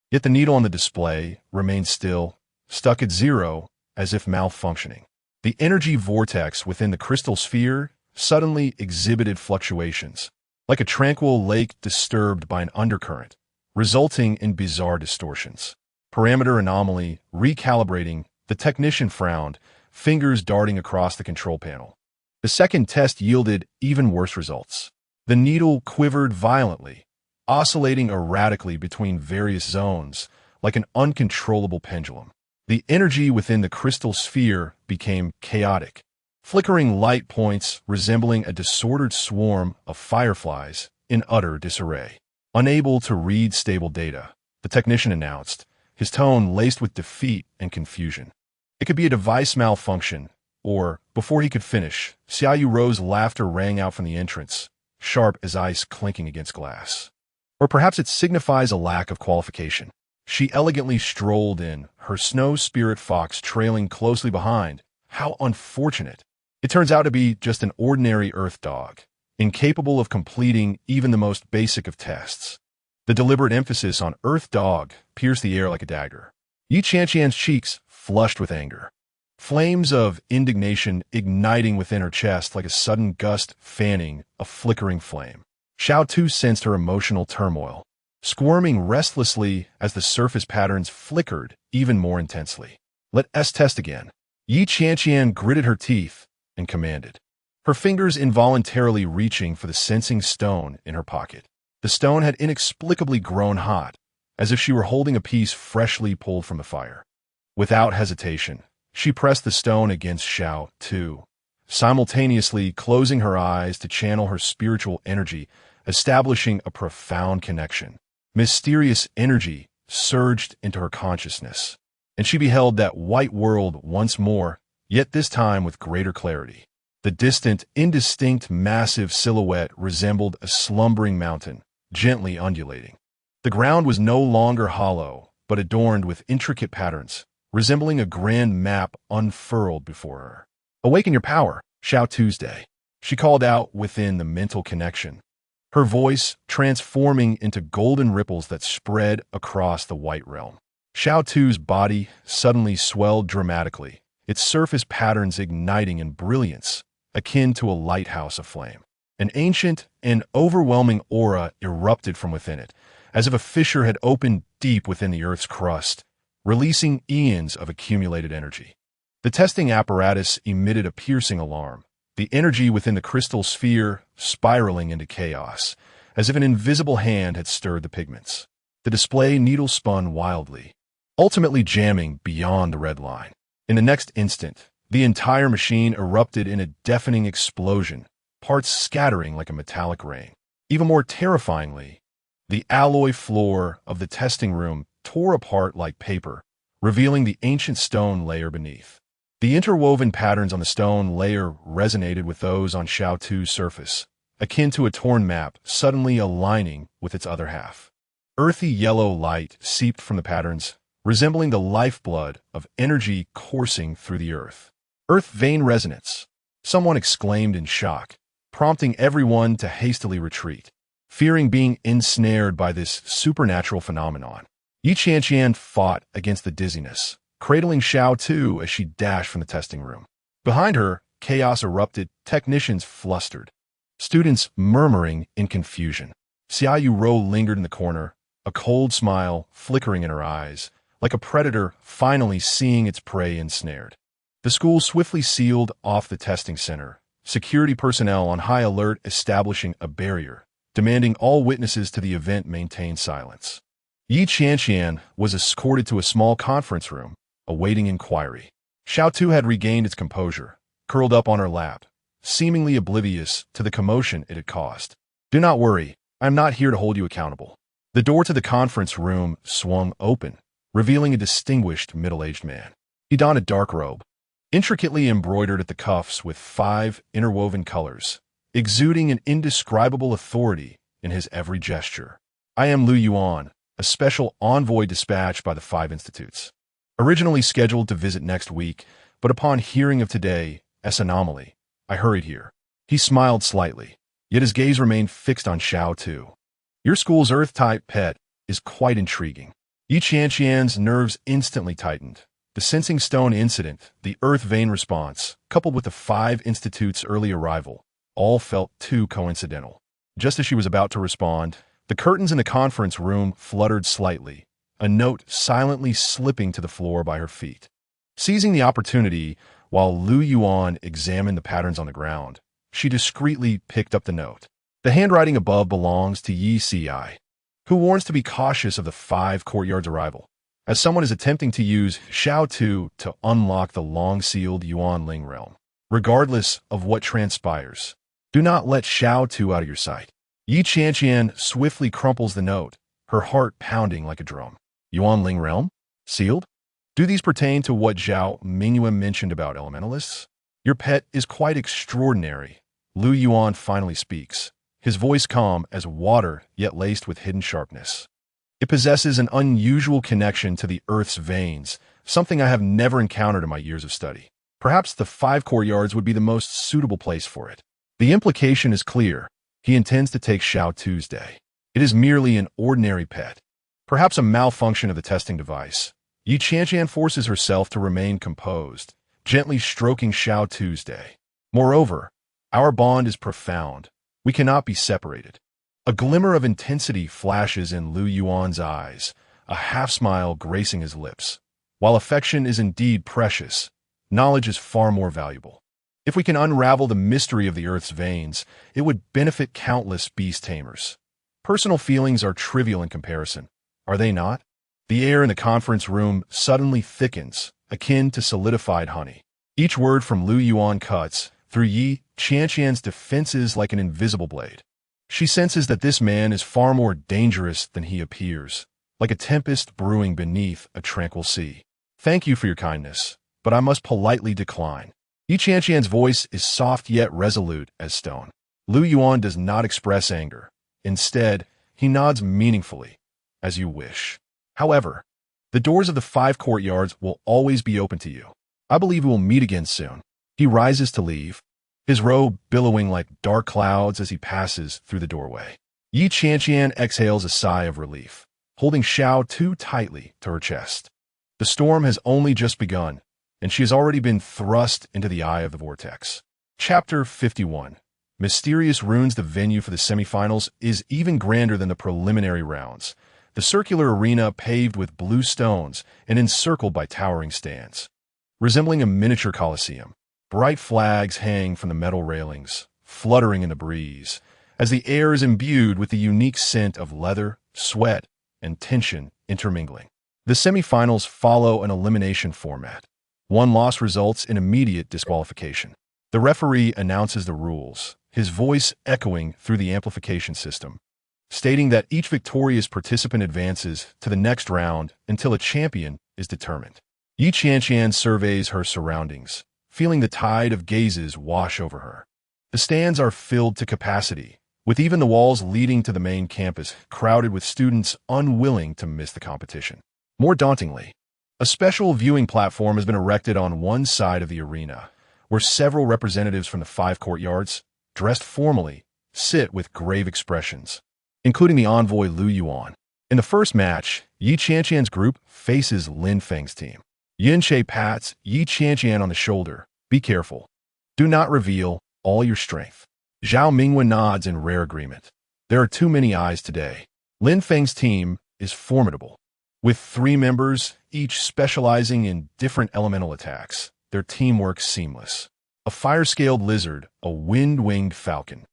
Yet the needle on the display remained still, stuck at 0, as if malfunctioning. The energy vortex within the crystal sphere suddenly exhibited fluctuations, like a tranquil lake disturbed by an undercurrent, resulting in bizarre distortions. Parameter anomaly recalibrating, the technician frowned, fingers darting across the control panel. The second test yielded even worse results. The needle quivered violently, oscillating erratically between various zones, like an uncontrollable pendulum. The energy within the crystal sphere became chaotic, flickering light points resembling a disordered swarm of fireflies in utter disarray. Unable to read stable data, the technician announced, his tone laced with defeat and confusion. It could be a device malfunction, or, before he could finish, Xiaoyu Ro's laughter rang out from the entrance, sharp as ice clinking against glass. Or perhaps it signifies a lack of qualification. She elegantly strolled in, her snow spirit fox trailing closely behind. How unfortunate. It turns out to be just an ordinary earth dog, incapable of completing even the most basic of tests. The deliberate emphasis on earth dog pierced the air like a dagger. Qianqian's cheeks flushed with anger, flames of indignation igniting within her chest like a sudden gust fanning a flickering flame. Xiao Tu sensed her emotional turmoil, squirming restlessly as the surface patterns flickered even more intensely. Let us test again. Qianqian gritted her teeth and commanded, her fingers involuntarily reaching for the sensing stone in her pocket. The stone had inexplicably grown hot, as if she were holding a piece freshly pulled from the fire. Without hesitation, she pressed the stone against Xiao Tu, simultaneously closing her eyes to channel her spiritual energy, establishing a profound connection. Mysterious energy surged into her consciousness, and she beheld that white world once more, yet this time with greater clarity. The distant, indistinct, massive silhouette resembled a slumbering mountain, gently undulating. The ground was no longer hollow, but adorned with intricate patterns, resembling a grand map unfurled before her. "Awaken your power, Xiao Tuesday," she called out within the mental connection, her voice transforming into golden ripples that spread across the white realm. Xiao Tu's body suddenly swelled dramatically, its surface patterns igniting in brilliance, akin to a lighthouse aflame. An ancient and overwhelming aura erupted from within it, as if a fissure had opened deep within the Earth's crust, releasing eons of accumulated energy. The testing apparatus emitted a piercing alarm, the energy within the crystal sphere spiraling into chaos, as if an invisible hand had stirred the pigments. The display needle spun wildly, ultimately jamming beyond the red line. In the next instant, the entire machine erupted in a deafening explosion, parts scattering like a metallic rain. Even more terrifyingly, the alloy floor of the testing room tore apart like paper, revealing the ancient stone layer beneath. The interwoven patterns on the stone layer resonated with those on Xiao Tu's surface, akin to a torn map suddenly aligning with its other half. Earthy yellow light seeped from the patterns, resembling the lifeblood of energy coursing through the earth. "Earth vein resonance," someone exclaimed in shock, prompting everyone to hastily retreat, fearing being ensnared by this supernatural phenomenon. Qianqian fought against the dizziness, cradling Xiao Tu as she dashed from the testing room. Behind her, chaos erupted, technicians flustered, students murmuring in confusion. Xiaoyu Ro lingered in the corner, a cold smile flickering in her eyes, like a predator finally seeing its prey ensnared. The school swiftly sealed off the testing center, security personnel on high alert establishing a barrier, demanding all witnesses to the event maintain silence. Yi Qianqian was escorted to a small conference room, awaiting inquiry. Xiao Tu had regained its composure, curled up on her lap, seemingly oblivious to the commotion it had caused. "Do not worry, I am not here to hold you accountable." The door to the conference room swung open, revealing a distinguished middle-aged man. He donned a dark robe, intricately embroidered at the cuffs with 5 interwoven colors, exuding an indescribable authority in his every gesture. "I am Lu Yuan, a special envoy dispatched by the 5 institutes. Originally scheduled to visit next week, but upon hearing of today's anomaly, I hurried here." He smiled slightly, yet his gaze remained fixed on Xiao Tu. "Your school's Earth-type pet is quite intriguing." Yi Qianqian's nerves instantly tightened. The sensing stone incident, the Earth vein response, coupled with the 5 institutes' early arrival, all felt too coincidental. Just as she was about to respond, the curtains in the conference room fluttered slightly, a note silently slipping to the floor by her feet. Seizing the opportunity, while Lu Yuan examined the patterns on the ground, she discreetly picked up the note. The handwriting above belongs to Yi Ci, who warns to be cautious of the 5 courtyards' arrival, as someone is attempting to use Xiao Tu to unlock the long-sealed Yuanling realm. Regardless of what transpires, do not let Xiao Tu out of your sight. Yi Qianqian swiftly crumples the note, her heart pounding like a drum. Yuanling realm? Sealed? Do these pertain to what Zhao Mingyuan mentioned about elementalists? "Your pet is quite extraordinary," Lu Yuan finally speaks, his voice calm as water yet laced with hidden sharpness. "It possesses an unusual connection to the Earth's veins, something I have never encountered in my years of study. Perhaps the 5 courtyards would be the most suitable place for it." The implication is clear. He intends to take Xiao Tuesday. It is merely an ordinary pet, perhaps a malfunction of the testing device. Yi Qianqian forces herself to remain composed, gently stroking Xiao Tuesday. "Moreover, our bond is profound. We cannot be separated." A glimmer of intensity flashes in Lu Yuan's eyes, a half-smile gracing his lips. While affection is indeed precious, knowledge is far more valuable. If we can unravel the mystery of the Earth's veins, it would benefit countless beast tamers. Personal feelings are trivial in comparison, are they not? The air in the conference room suddenly thickens, akin to solidified honey. Each word from Lu Yuan cuts through Yi Qianqian's defenses like an invisible blade. She senses that this man is far more dangerous than he appears, like a tempest brewing beneath a tranquil sea. Thank you for your kindness, but I must politely decline. Qianqian's voice is soft yet resolute as stone. Lu Yuan does not express anger. Instead, he nods meaningfully, as you wish. However, the doors of the 5 courtyards will always be open to you. I believe we will meet again soon. He rises to leave, his robe billowing like dark clouds as he passes through the doorway. Qianqian exhales a sigh of relief, holding Xiao Tu tightly to her chest. The storm has only just begun, and she has already been thrust into the eye of the vortex. Chapter 51. Mysterious Runes. The venue for the semifinals is even grander than the preliminary rounds. The circular arena paved with blue stones and encircled by towering stands. Resembling a miniature coliseum, bright flags hang from the metal railings, fluttering in the breeze, as the air is imbued with the unique scent of leather, sweat, and tension intermingling. The semifinals follow an elimination format. One loss results in immediate disqualification. The referee announces the rules, his voice echoing through the amplification system, stating that each victorious participant advances to the next round until a champion is determined. Qianqian surveys her surroundings, feeling the tide of gazes wash over her. The stands are filled to capacity, with even the walls leading to the main campus crowded with students unwilling to miss the competition. More dauntingly, a special viewing platform has been erected on one side of the arena, where several representatives from the 5 courtyards, dressed formally, sit with grave expressions, including the envoy Lu Yuan. In the first match, Qianqian's group faces Lin Feng's team. Yin-Che pats Qianqian on the shoulder. Be careful. Do not reveal all your strength. Zhao Mingwen nods in rare agreement. There are too many eyes today. Lin Feng's team is formidable. With 3 members, each specializing in different elemental attacks, their teamwork seamless. A fire-scaled lizard, a wind-winged falcon,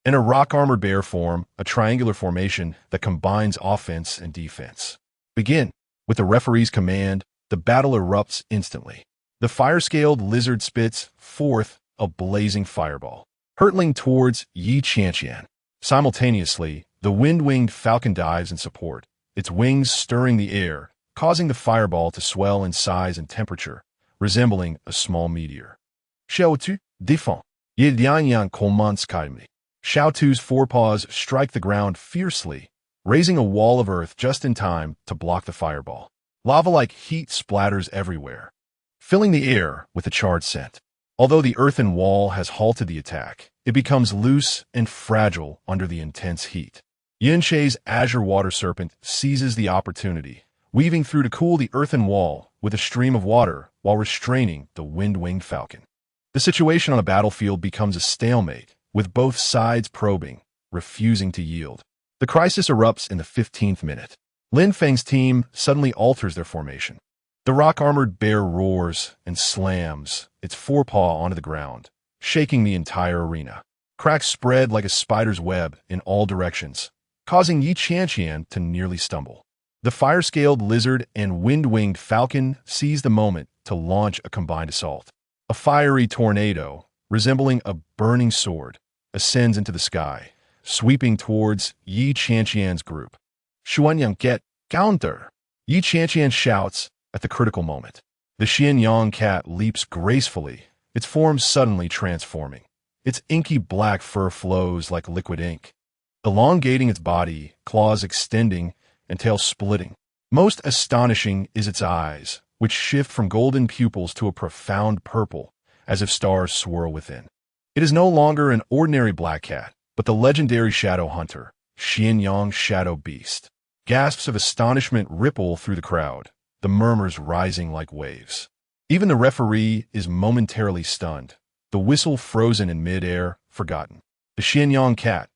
and a rock-armored bear form a triangular formation that combines offense and defense. Begin. With the referee's command, the battle erupts instantly. The fire-scaled lizard spits forth a blazing fireball, hurtling towards Qianqian. Simultaneously, the wind-winged falcon dives in support, its wings stirring the air, causing the fireball to swell in size and temperature, resembling a small meteor. Xiao Tu, défend. Ye Lianyang commence calmely. Xiao Tu's forepaws strike the ground fiercely, raising a wall of earth just in time to block the fireball. Lava-like heat splatters everywhere, filling the air with a charred scent. Although the earthen wall has halted the attack, it becomes loose and fragile under the intense heat. Yin-Che's azure water serpent seizes the opportunity, weaving through to cool the earthen wall with a stream of water while restraining the wind-winged falcon. The situation on the battlefield becomes a stalemate, with both sides probing, refusing to yield. The crisis erupts in the 15th minute. Lin Feng's team suddenly alters their formation. The rock-armored bear roars and slams its forepaw onto the ground, shaking the entire arena. Cracks spread like a spider's web in all directions, causing Qianqian to nearly stumble. The fire-scaled lizard and wind-winged falcon seize the moment to launch a combined assault. A fiery tornado, resembling a burning sword, ascends into the sky, sweeping towards Qianqian's group. Xuanyang get counter! Qianqian shouts at the critical moment. The Qianqian cat leaps gracefully, its form suddenly transforming. Its inky black fur flows like liquid ink, elongating its body, claws extending, and tail splitting. Most astonishing is its eyes, which shift from golden pupils to a profound purple, as if stars swirl within. It is no longer an ordinary black cat, but the legendary shadow hunter, Qianqian Shadow Beast. Gasps of astonishment ripple through the crowd, the murmurs rising like waves. Even the referee is momentarily stunned, the whistle frozen in mid-air, forgotten. The Qianqian cat,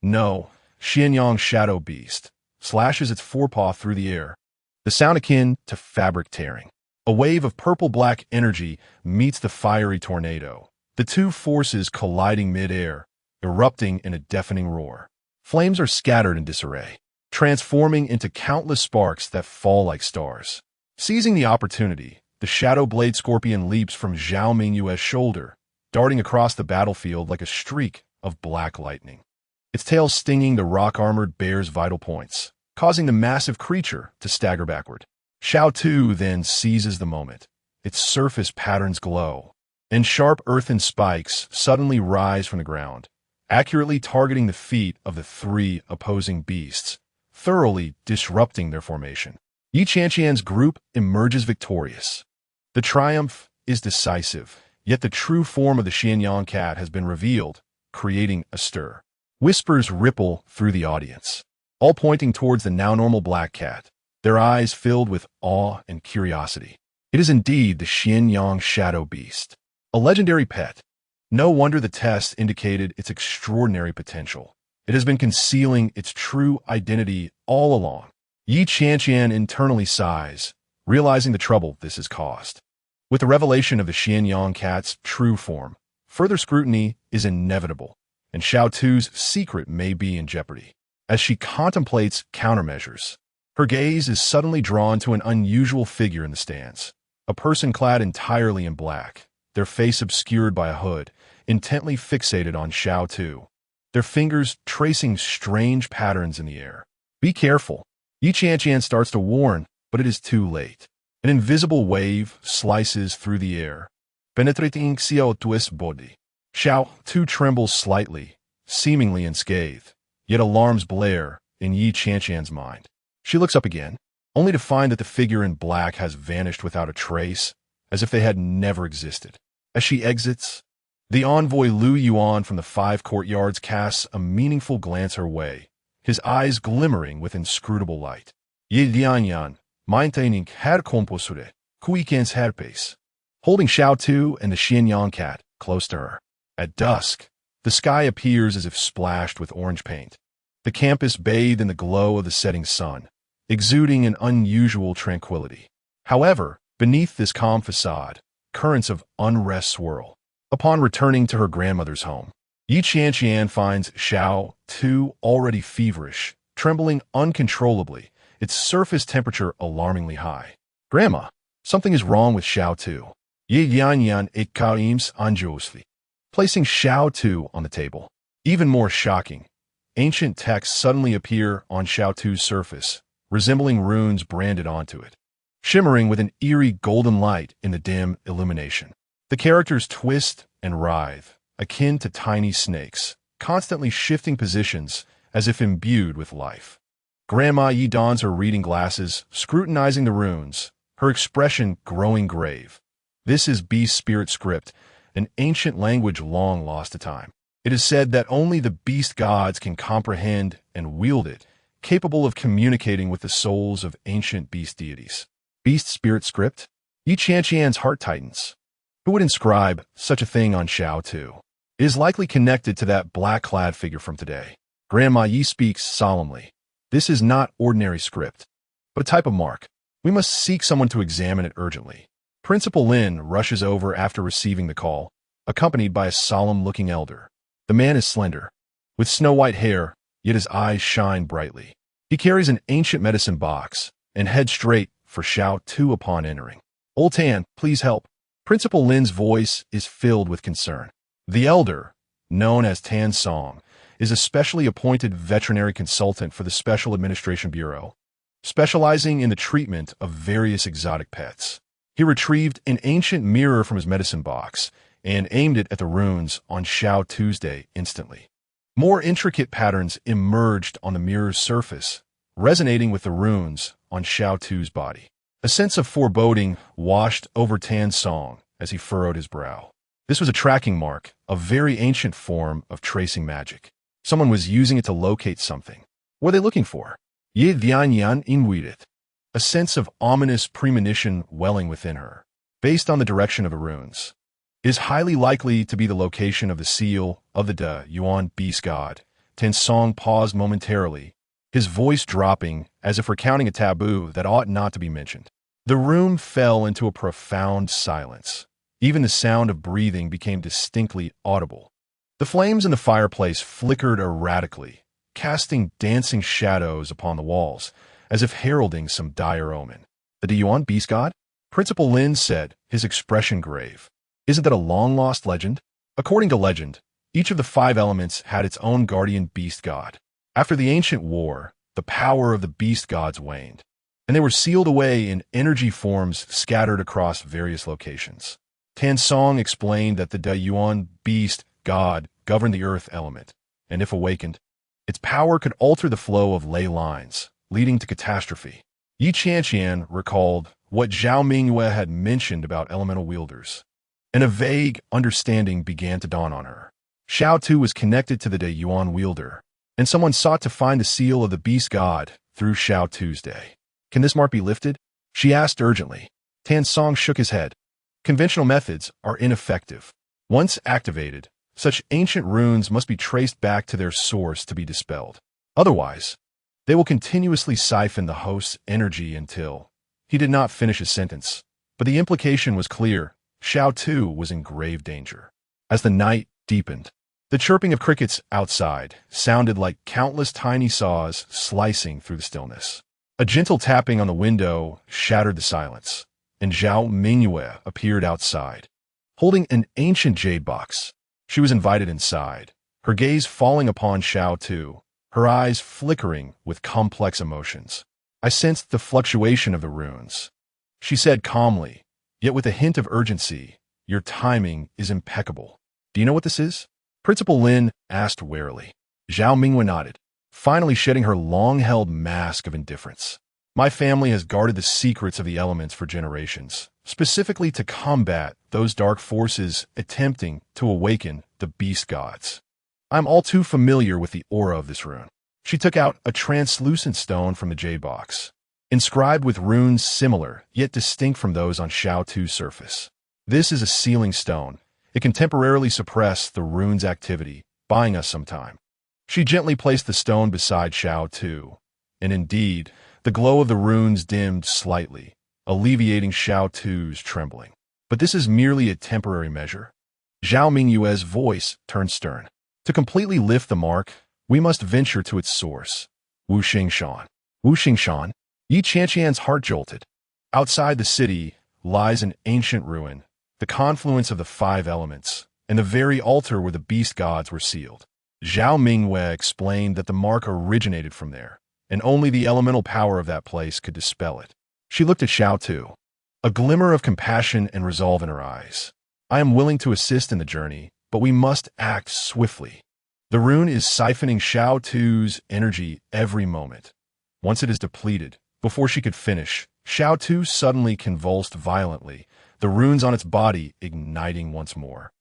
no, Qianqian Shadow Beast, slashes its forepaw through the air, the sound akin to fabric tearing. A wave of purple-black energy meets the fiery tornado, the two forces colliding mid-air, erupting in a deafening roar. Flames are scattered in disarray, transforming into countless sparks that fall like stars. Seizing the opportunity, the Shadow Blade Scorpion leaps from Zhao Mingyue's shoulder, darting across the battlefield like a streak of black lightning. Its tail stinging the rock-armored bear's vital points, causing the massive creature to stagger backward. Xiao Tu then seizes the moment. Its surface patterns glow, and sharp earthen spikes suddenly rise from the ground, accurately targeting the feet of the three opposing beasts, thoroughly disrupting their formation. Qianqian's group emerges victorious. The triumph is decisive, yet the true form of the Qianqian cat has been revealed, creating a stir. Whispers ripple through the audience, all pointing towards the now normal black cat, their eyes filled with awe and curiosity. It is indeed the Qianqian shadow beast, a legendary pet. No wonder the test indicated its extraordinary potential. It has been concealing its true identity all along. Qianqian internally sighs, realizing the trouble this has caused. With the revelation of the Qianqian cat's true form, further scrutiny is inevitable, and Xiao Tu's secret may be in jeopardy. As she contemplates countermeasures, her gaze is suddenly drawn to an unusual figure in the stands. A person clad entirely in black, their face obscured by a hood, intently fixated on Xiao Tu, their fingers tracing strange patterns in the air. Be careful. Qianqian starts to warn, but it is too late. An invisible wave slices through the air, penetrating Xiao Tu's body. Xiao Tu trembles slightly, seemingly unscathed, yet alarms blare in Qianqian's mind. She looks up again, only to find that the figure in black has vanished without a trace, as if they had never existed. As she exits, the envoy Lu Yuan from the 5 courtyards casts a meaningful glance her way, his eyes glimmering with inscrutable light. Ye Lianyan, maintaining her composure, Qianqian's herpace, holding Xiao Tu and the Qianqian cat close to her. At dusk, the sky appears as if splashed with orange paint. The campus bathed in the glow of the setting sun, exuding an unusual tranquility. However, beneath this calm facade, currents of unrest swirl. Upon returning to her grandmother's home, Qianqian finds Xiao Tu already feverish, trembling uncontrollably, its surface temperature alarmingly high. Grandma, something is wrong with Xiao Tu. Ye Yanyan et Kaims anjosli. Placing Xiao Tu on the table. Even more shocking, ancient texts suddenly appear on Xiao Tu's surface, resembling runes branded onto it, shimmering with an eerie golden light in the dim illumination. The characters twist and writhe, akin to tiny snakes, constantly shifting positions as if imbued with life. Grandma Yi dons her reading glasses, scrutinizing the runes, her expression growing grave. This is Beast Spirit script, an ancient language long lost to time. It is said that only the beast gods can comprehend and wield it, capable of communicating with the souls of ancient beast deities. Beast Spirit script? Qianqian's heart tightens. Who would inscribe such a thing on Xiao Tu? It is likely connected to that black-clad figure from today. Grandma Yi speaks solemnly. This is not ordinary script, but a type of mark. We must seek someone to examine it urgently. Principal Lin rushes over after receiving the call, accompanied by a solemn-looking elder. The man is slender, with snow-white hair, yet his eyes shine brightly. He carries an ancient medicine box and heads straight for Xiao Tu upon entering. Old Tan, please help. Principal Lin's voice is filled with concern. The elder, known as Tan Song, is a specially appointed veterinary consultant for the Special Administration Bureau, specializing in the treatment of various exotic pets. He retrieved an ancient mirror from his medicine box and aimed it at the runes on Xiao Tuesday instantly. More intricate patterns emerged on the mirror's surface, resonating with the runes on Xiao Tu's body. A sense of foreboding washed over Tan Song as he furrowed his brow. This was a tracking mark, a very ancient form of tracing magic. Someone was using it to locate something. What are they looking for? Ye Dianyan Inwidet. A sense of ominous premonition welling within her, based on the direction of the runes. It is highly likely to be the location of the seal of the De Yuan beast god. Tan Song paused momentarily, his voice dropping as if recounting a taboo that ought not to be mentioned. The room fell into a profound silence. Even the sound of breathing became distinctly audible. The flames in the fireplace flickered erratically, casting dancing shadows upon the walls, as if heralding some dire omen. The De Yuan beast god? Principal Lin said, his expression grave. Isn't that a long-lost legend? According to legend, each of the 5 elements had its own guardian beast god. After the ancient war, the power of the beast gods waned, and they were sealed away in energy forms scattered across various locations. Tan Song explained that the De Yuan beast, God, governed the earth element, and if awakened, its power could alter the flow of ley lines, leading to catastrophe. Qianqian recalled what Zhao Mingyue had mentioned about elemental wielders, and a vague understanding began to dawn on her. Xiao Tu was connected to the De Yuan wielder, and someone sought to find the seal of the beast god through Xiao Tu's day. Can this mark be lifted? She asked urgently. Tan Song shook his head. Conventional methods are ineffective. Once activated, such ancient runes must be traced back to their source to be dispelled. Otherwise, they will continuously siphon the host's energy until... He did not finish his sentence, but the implication was clear. Xiao Tu was in grave danger. As the night deepened, the chirping of crickets outside sounded like countless tiny saws slicing through the stillness. A gentle tapping on the window shattered the silence, and Zhao Mingyue appeared outside, holding an ancient jade box. She was invited inside, her gaze falling upon Xiao Tu, her eyes flickering with complex emotions. I sensed the fluctuation of the runes. She said calmly, yet with a hint of urgency, "Your timing is impeccable." "Do you know what this is?" Principal Lin asked warily. Zhao Mingyue nodded, finally shedding her long-held mask of indifference. "My family has guarded the secrets of the elements for generations, specifically to combat those dark forces attempting to awaken the beast gods. I'm all too familiar with the aura of this rune." She took out a translucent stone from the jade box, inscribed with runes similar yet distinct from those on Xiao Tu's surface. "This is a sealing stone. It can temporarily suppress the rune's activity, buying us some time." She gently placed the stone beside Xiao Tu, and indeed, the glow of the runes dimmed slightly, alleviating Xiao Tu's trembling. "But this is merely a temporary measure." Zhao Mingyue's voice turned stern. "To completely lift the mark, we must venture to its source, Wu Xingshan." Wu Xingshan? Qianqian's heart jolted. Outside the city lies an ancient ruin, the confluence of the 5 elements, and the very altar where the beast gods were sealed. Zhao Mingyue explained that the mark originated from there, and only the elemental power of that place could dispel it. She looked at Xiao Tu, a glimmer of compassion and resolve in her eyes. "I am willing to assist in the journey, but we must act swiftly. The rune is siphoning Xiao Tu's energy every moment. Once it is depleted, before she could finish, Xiao Tu suddenly convulsed violently, the runes on its body igniting once more.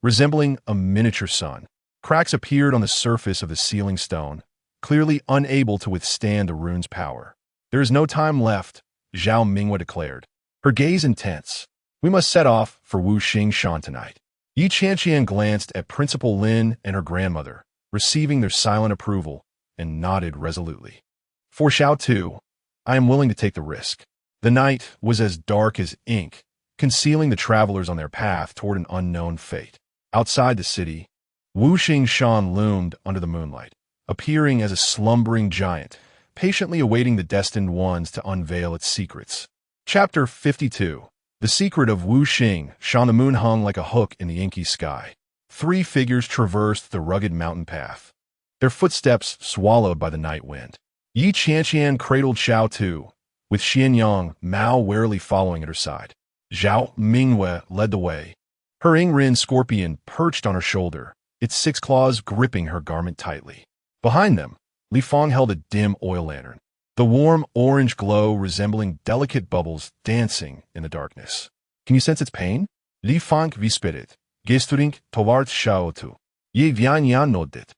Resembling a miniature sun, cracks appeared on the surface of the sealing stone, clearly unable to withstand the rune's power. "There is no time left," Zhao Mingyue declared, her gaze intense. "We must set off for Wu Xingshan tonight." Qianqian glanced at Principal Lin and her grandmother, receiving their silent approval, and nodded resolutely. "For Xiao Tu, I am willing to take the risk." The night was as dark as ink, concealing the travelers on their path toward an unknown fate. Outside the city, Wu Xingshan loomed under the moonlight, appearing as a slumbering giant, patiently awaiting the destined ones to unveil its secrets. Chapter 52. The secret of Wu Xingshan. The moon hung like a hook in the inky sky. 3 figures traversed the rugged mountain path, their footsteps swallowed by the night wind. Qianqian cradled Xiao Tu, with Qianyang Mao warily following at her side. Zhao Mingyue led the way, her Ingrin scorpion perched on her shoulder, its 6 claws gripping her garment tightly. Behind them, Li Fang held a dim oil lantern, the warm orange glow resembling delicate bubbles dancing in the darkness. "Can you sense its pain?" Li Fang whispered, gesturing towards Xiao Tu. Ye Vianyan nodded.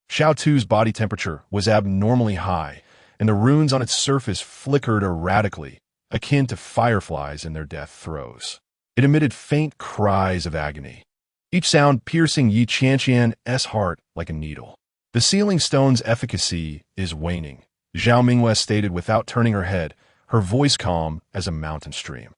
Xiao Tu's body temperature was abnormally high, and the runes on its surface flickered erratically, akin to fireflies in their death throes. It emitted faint cries of agony, each sound piercing Qianqian's heart like a needle. "The sealing stone's efficacy is waning," Zhao Mingyue stated without turning her head, her voice calm as a mountain stream.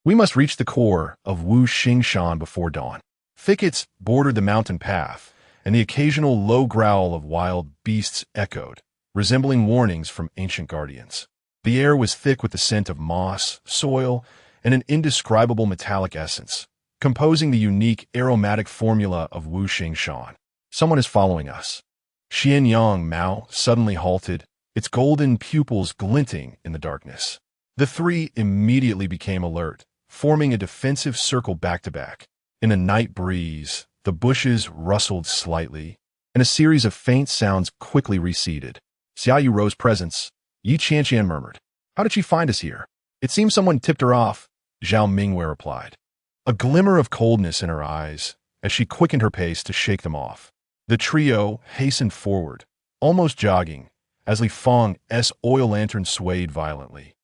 "We must reach the core of Wu Xingshan before dawn." Thickets bordered the mountain path, and the occasional low growl of wild beasts echoed, resembling warnings from ancient guardians. The air was thick with the scent of moss, soil, and an indescribable metallic essence, composing the unique aromatic formula of Wu Xingshan. "Someone is following us." Qianyang Mao suddenly halted, its golden pupils glinting in the darkness. The three immediately became alert, forming a defensive circle back-to-back. In the night breeze, the bushes rustled slightly, and a series of faint sounds quickly receded. Xiaoyu Ro's presence, Qianqian murmured. How did she find us here? It seems someone tipped her off, Zhao Mingwei replied. A glimmer of coldness in her eyes as she quickened her pace to shake them off. The trio hastened forward, almost jogging, as Li Feng's oil lantern swayed violently,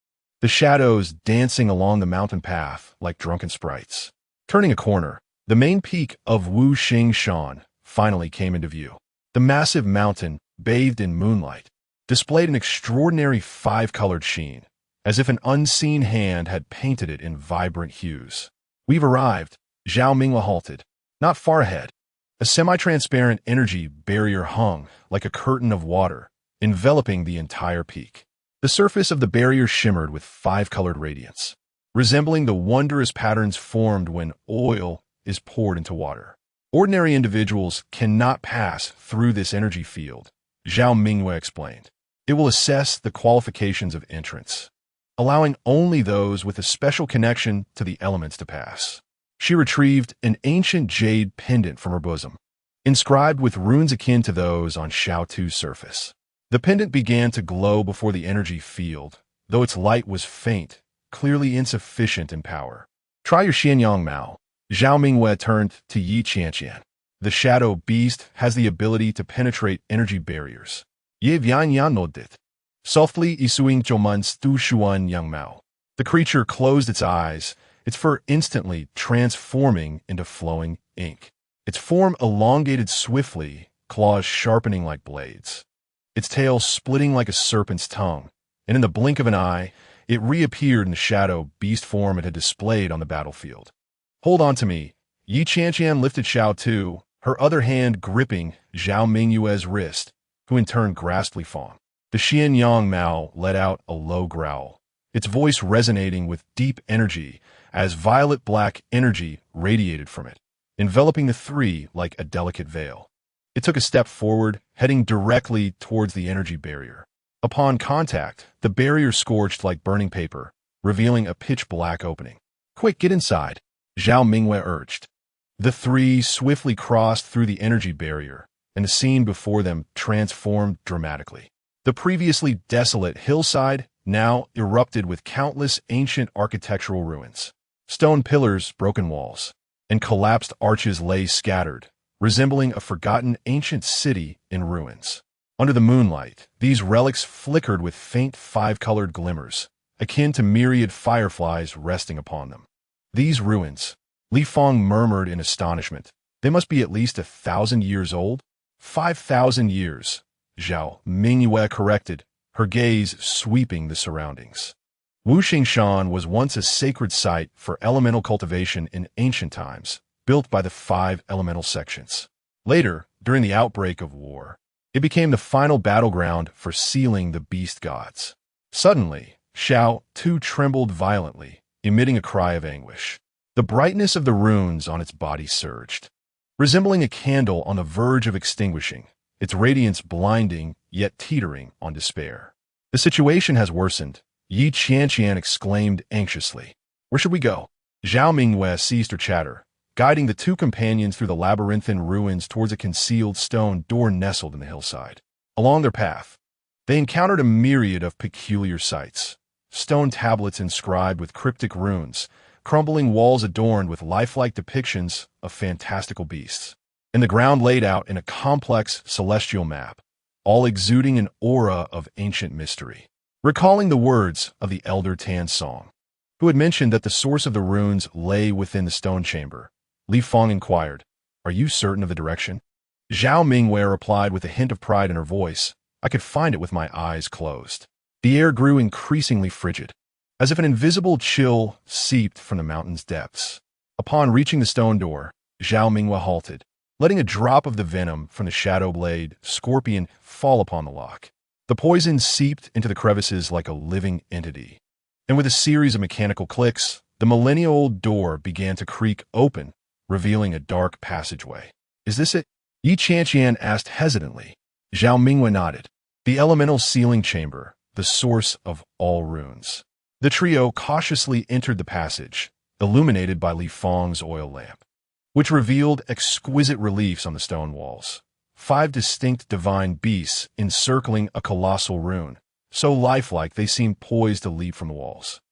the shadows dancing along the mountain path like drunken sprites. Turning a corner, the main peak of Wuxingshan finally came into view. The massive mountain, bathed in moonlight, displayed an extraordinary five-colored sheen, as if an unseen hand had painted it in vibrant hues. We've arrived, Zhao Mingwei halted. Not far ahead, a semi-transparent energy barrier hung like a curtain of water, enveloping the entire peak. The surface of the barrier shimmered with five-colored radiance, resembling the wondrous patterns formed when oil is poured into water. Ordinary individuals cannot pass through this energy field, Zhao Mingwei explained. It will assess the qualifications of entrance, allowing only those with a special connection to the elements to pass. She retrieved an ancient jade pendant from her bosom, inscribed with runes akin to those on Shao Tu's surface. The pendant began to glow before the energy field, though its light was faint, clearly insufficient in power. Try your Xianyang Mao. Zhao Mingwei turned to Qianqian. The shadow beast has the ability to penetrate energy barriers. Ye Vian Yan no dit. Softly isuing Zhouman Stu Shuan Yang Mao. The creature closed its eyes, its fur instantly transforming into flowing ink. Its form elongated swiftly, claws sharpening like blades. Its tail splitting like a serpent's tongue, and in the blink of an eye, it reappeared in the shadow beast form it had displayed on the battlefield. Hold on to me. Qianqian lifted Shao Tu, her other hand gripping Zhao Mingwei's wrist, who in turn grasped Li Feng. The Xianyang Mao let out a low growl, its voice resonating with deep energy as violet-black energy radiated from it, enveloping the three like a delicate veil. It took a step forward, heading directly towards the energy barrier. Upon contact, the barrier scorched like burning paper, revealing a pitch-black opening. Quick, get inside, Zhao Mingwei urged. The three swiftly crossed through the energy barrier, and the scene before them transformed dramatically. The previously desolate hillside now erupted with countless ancient architectural ruins. Stone pillars, broken walls, and collapsed arches lay scattered, resembling a forgotten ancient city in ruins. Under the moonlight, these relics flickered with faint five-colored glimmers, akin to myriad fireflies resting upon them. These ruins, Li Feng murmured in astonishment. They must be at least 1,000 years old? 5,000 years, Zhao Mingwei corrected, her gaze sweeping the surroundings. Wuxingshan was once a sacred site for elemental cultivation in ancient times, built by the 5 elemental sections. Later, during the outbreak of war, it became the final battleground for sealing the beast gods. Suddenly, Shao Tu trembled violently, emitting a cry of anguish. The brightness of the runes on its body surged, resembling a candle on the verge of extinguishing, its radiance blinding yet teetering on despair. The situation has worsened, Qianqian exclaimed anxiously. Where should we go? Zhao Mingwei ceased her chatter, guiding the two companions through the labyrinthine ruins towards a concealed stone door nestled in the hillside. Along their path, they encountered a myriad of peculiar sights. Stone tablets inscribed with cryptic runes, crumbling walls adorned with lifelike depictions of fantastical beasts, and the ground laid out in a complex celestial map, all exuding an aura of ancient mystery. Recalling the words of the elder Tan Song, who had mentioned that the source of the runes lay within the stone chamber, Li Feng inquired, "Are you certain of the direction?" Zhao Mingwei replied with a hint of pride in her voice, "I could find it with my eyes closed." The air grew increasingly frigid, as if an invisible chill seeped from the mountain's depths. Upon reaching the stone door, Zhao Mingwei halted, letting a drop of the venom from the shadow blade scorpion fall upon the lock. The poison seeped into the crevices like a living entity, and with a series of mechanical clicks, the millennia-old door began to creak open, revealing a dark passageway. "Is this it?" Qianqian asked hesitantly. Zhao Mingwei nodded. The elemental sealing chamber, the source of all runes. The trio cautiously entered the passage, illuminated by Li Fang's oil lamp, which revealed exquisite reliefs on the stone walls. 5 distinct divine beasts encircling a colossal rune, so lifelike they seemed poised to leap from the walls.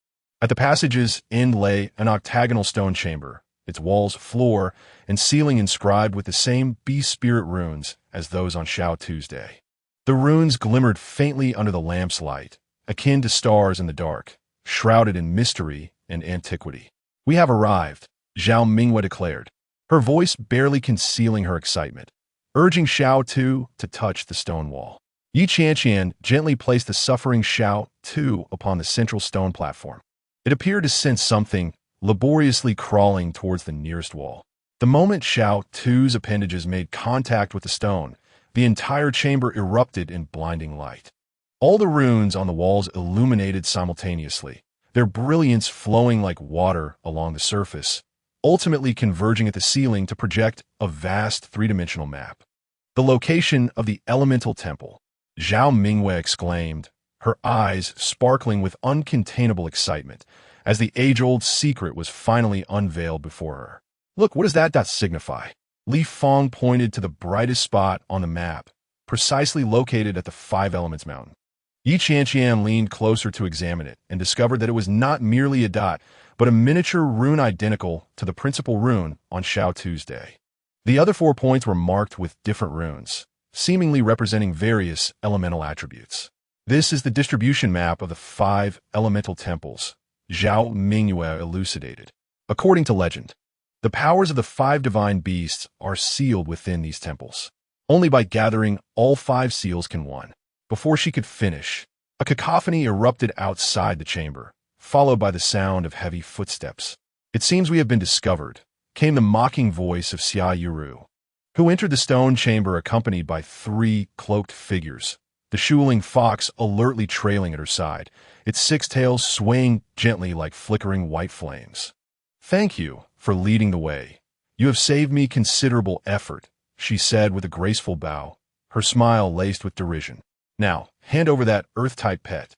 At the passage's end lay an octagonal stone chamber, its walls, floor, and ceiling inscribed with the same beast spirit runes as those on Shao Tuesday. The runes glimmered faintly under the lamp's light, akin to stars in the dark, shrouded in mystery and antiquity. "We have arrived," Zhao Mingyue declared, her voice barely concealing her excitement, urging Shao Tu to touch the stone wall. Yi Qianqian gently placed the suffering Shao Tu upon the central stone platform. It appeared to sense something, laboriously crawling towards the nearest wall. The moment Shao Tu's appendages made contact with the stone, the entire chamber erupted in blinding light. All the runes on the walls illuminated simultaneously, their brilliance flowing like water along the surface, ultimately converging at the ceiling to project a vast three-dimensional map. "The location of the elemental temple," Zhao Mingyue exclaimed, her eyes sparkling with uncontainable excitement, as the age-old secret was finally unveiled before her. "Look, what does that signify?" Li Fang pointed to the brightest spot on the map, precisely located at the Five Elements Mountain. Yi Qianqian leaned closer to examine it and discovered that it was not merely a dot, but a miniature rune identical to the principal rune on Shao Tuesday. The other 4 points were marked with different runes, seemingly representing various elemental attributes. "This is the distribution map of the 5 elemental temples," Zhao Mingyue elucidated. "According to legend, the powers of the 5 divine beasts are sealed within these temples. Only by gathering all 5 seals can one." Before she could finish, a cacophony erupted outside the chamber, followed by the sound of heavy footsteps. "It seems we have been discovered," came the mocking voice of Xia Yuru, who entered the stone chamber accompanied by 3 cloaked figures, the Shuling fox alertly trailing at her side, its 6 tails swaying gently like flickering white flames. "Thank you for leading the way. You have saved me considerable effort," she said with a graceful bow, her smile laced with derision. "Now, hand over that earth-type pet."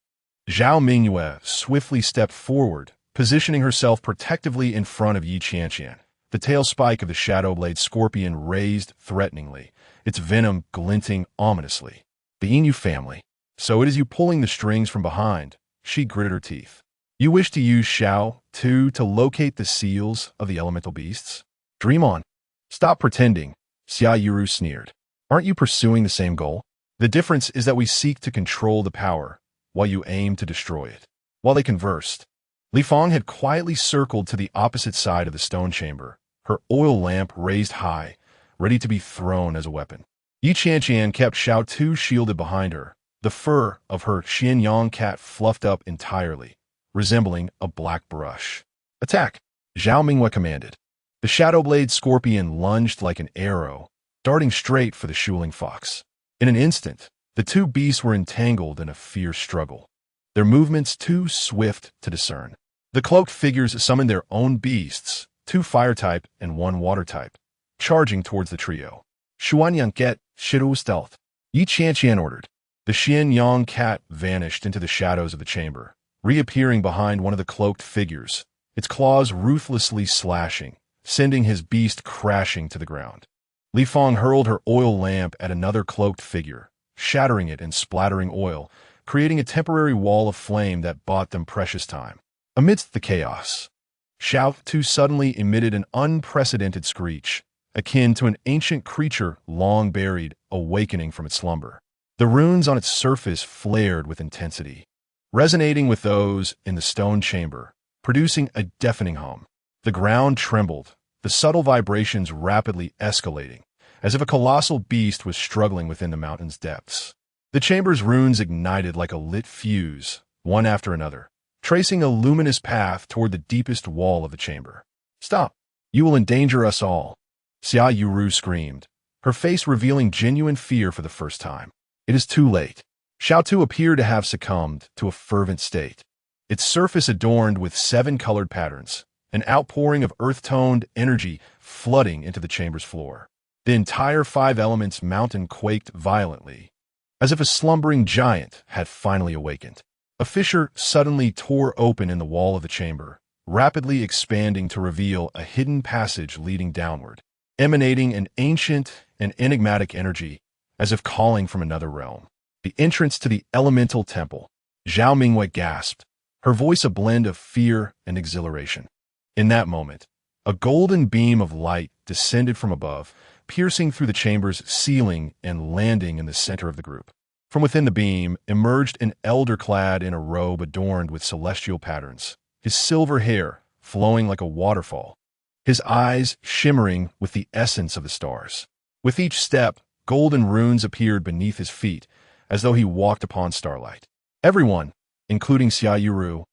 Zhao Mingyue swiftly stepped forward, positioning herself protectively in front of Yi Qianqian, the tail spike of the shadow-blade scorpion raised threateningly, its venom glinting ominously. "The Inu family. So it is you pulling the strings from behind," she gritted her teeth. "You wish to use Shao Tu to locate the seals of the elemental beasts? Dream on. Stop pretending," Xia Yuru sneered. "Aren't you pursuing the same goal? The difference is that we seek to control the power, while you aim to destroy it." While they conversed, Li Fang had quietly circled to the opposite side of the stone chamber, her oil lamp raised high, ready to be thrown as a weapon. Yi Qianqian kept Shao Tu shielded behind her, the fur of her Qianqian cat fluffed up entirely, resembling a black brush. "Attack!" Zhao Mingyue commanded. The shadow-blade scorpion lunged like an arrow, darting straight for the Shuling fox. In an instant, the 2 beasts were entangled in a fierce struggle, their movements too swift to discern. The cloaked figures summoned their own beasts, 2 fire-type and 1 water-type, charging towards the trio. "Shuanyang get, Shiru stealth," Yi Qianqian ordered. The Qianyang cat vanished into the shadows of the chamber, reappearing behind one of the cloaked figures, its claws ruthlessly slashing, sending his beast crashing to the ground. Li Fang hurled her oil lamp at another cloaked figure, shattering it and splattering oil, creating a temporary wall of flame that bought them precious time. Amidst the chaos, Shao Tu suddenly emitted an unprecedented screech, akin to an ancient creature long buried, awakening from its slumber. The runes on its surface flared with intensity, resonating with those in the stone chamber, producing a deafening hum. The ground trembled, the subtle vibrations rapidly escalating, as if a colossal beast was struggling within the mountain's depths. The chamber's runes ignited like a lit fuse, one after another, tracing a luminous path toward the deepest wall of the chamber. "Stop! You will endanger us all," Xia Yuru screamed, her face revealing genuine fear for the first time. It is too late. Shao Tu appeared to have succumbed to a fervent state, its surface adorned with 7 colored patterns, an outpouring of earth-toned energy flooding into the chamber's floor. The entire 5 Elements mountain quaked violently, as if a slumbering giant had finally awakened. A fissure suddenly tore open in the wall of the chamber, rapidly expanding to reveal a hidden passage leading downward, emanating an ancient and enigmatic energy, as if calling from another realm. The entrance to the elemental temple. Zhao Mingwei gasped, her voice a blend of fear and exhilaration. In that moment, a golden beam of light descended from above, piercing through the chamber's ceiling and landing in the center of the group. From within the beam emerged an elder clad in a robe adorned with celestial patterns, his silver hair flowing like a waterfall, his eyes shimmering with the essence of the stars. With each step, golden runes appeared beneath his feet, as though he walked upon starlight. Everyone, including Xia Yuru,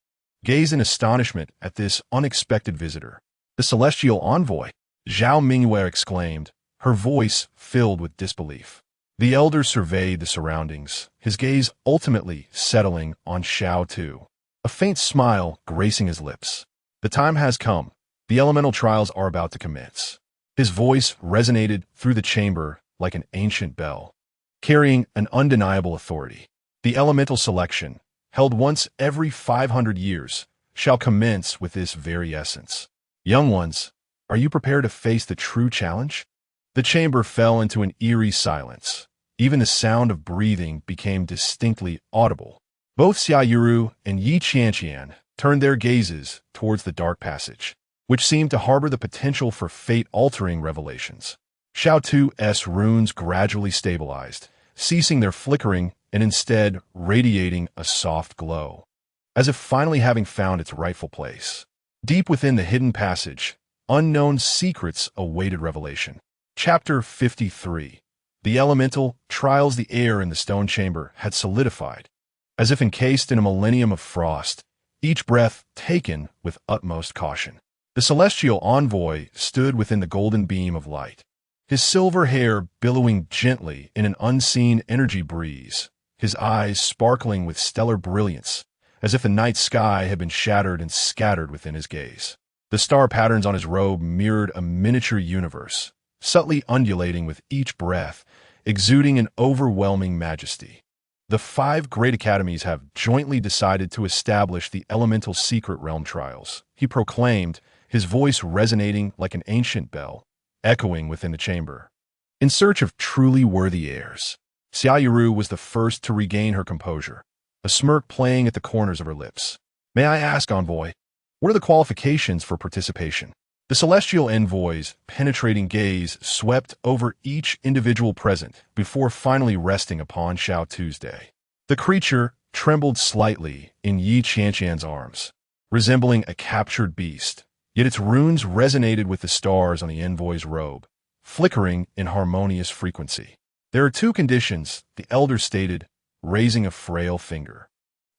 gazed in astonishment at this unexpected visitor. The celestial envoy, Zhao Mingwei exclaimed, her voice filled with disbelief. The elder surveyed the surroundings, his gaze ultimately settling on Xiao Tu, a faint smile gracing his lips. The time has come. The elemental trials are about to commence. His voice resonated through the chamber like an ancient bell, carrying an undeniable authority. The elemental selection, held once every 500 years, shall commence with this very essence. Young ones, are you prepared to face the true challenge? The chamber fell into an eerie silence. Even the sound of breathing became distinctly audible. Both Xia Yuru and Yi Qianqian turned their gazes towards the dark passage, which seemed to harbor the potential for fate-altering revelations. Xiao Tu's runes gradually stabilized, ceasing their flickering and instead radiating a soft glow, as if finally having found its rightful place. Deep within the hidden passage, unknown secrets awaited revelation. Chapter 53. The elemental trials. The air in the stone chamber had solidified, as if encased in a millennium of frost, each breath taken with utmost caution. The celestial envoy stood within the golden beam of light, his silver hair billowing gently in an unseen energy breeze, his eyes sparkling with stellar brilliance, as if the night sky had been shattered and scattered within his gaze. The star patterns on his robe mirrored a miniature universe, subtly undulating with each breath, exuding an overwhelming majesty. The 5 great academies have jointly decided to establish the elemental secret realm trials, he proclaimed, his voice resonating like an ancient bell, echoing within the chamber. In search of truly worthy heirs, Xia Yuru was the first to regain her composure, a smirk playing at the corners of her lips. May I ask, envoy, what are the qualifications for participation? The celestial envoy's penetrating gaze swept over each individual present before finally resting upon Xiao Tuesday. The creature trembled slightly in Yi Qianqian's arms, resembling a captured beast, yet its runes resonated with the stars on the envoy's robe, flickering in harmonious frequency. There are 2 conditions, the elder stated, raising a frail finger.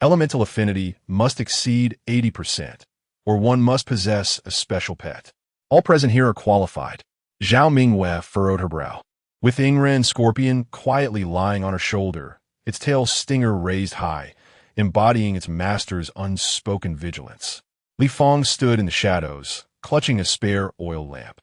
Elemental affinity must exceed 80%, or one must possess a special pet. All present here are qualified. Zhao Mingwei furrowed her brow. With Ingren Scorpion quietly lying on her shoulder, its tail stinger raised high, embodying its master's unspoken vigilance. Li Fong stood in the shadows, clutching a spare oil lamp,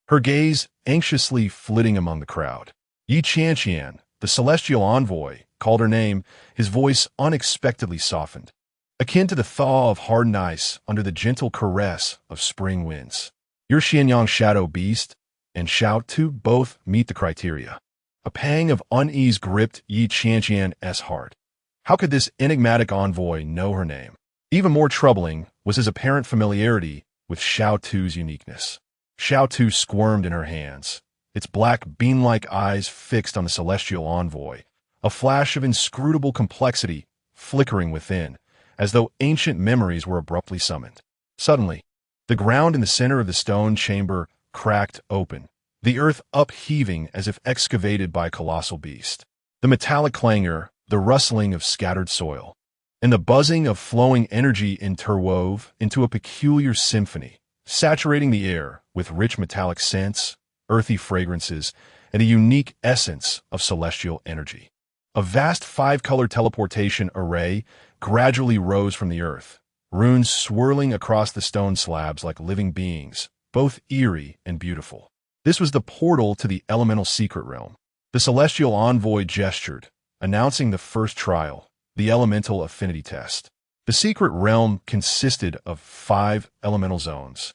her gaze anxiously flitting among the crowd. Yi Qianqian, the celestial envoy, called her name, his voice unexpectedly softened, akin to the thaw of hardened ice under the gentle caress of spring winds. Your Xianyang shadow beast and Xiao Tu both meet the criteria. A pang of unease gripped Yi Qianqian's heart. How could this enigmatic envoy know her name? Even more troubling was his apparent familiarity with Xiao Tu's uniqueness. Xiao Tu squirmed in her hands, its black bean-like eyes fixed on the celestial envoy, a flash of inscrutable complexity flickering within, as though ancient memories were abruptly summoned. Suddenly, the ground in the center of the stone chamber cracked open, the earth upheaving as if excavated by a colossal beast. The metallic clangor, the rustling of scattered soil, and the buzzing of flowing energy interwove into a peculiar symphony, saturating the air with rich metallic scents, earthy fragrances, and a unique essence of celestial energy. A vast 5-color teleportation array gradually rose from the earth, runes swirling across the stone slabs like living beings, both eerie and beautiful. This was the portal to the elemental secret realm. The celestial envoy gestured, announcing the first trial, the elemental affinity test. The secret realm consisted of 5 elemental zones,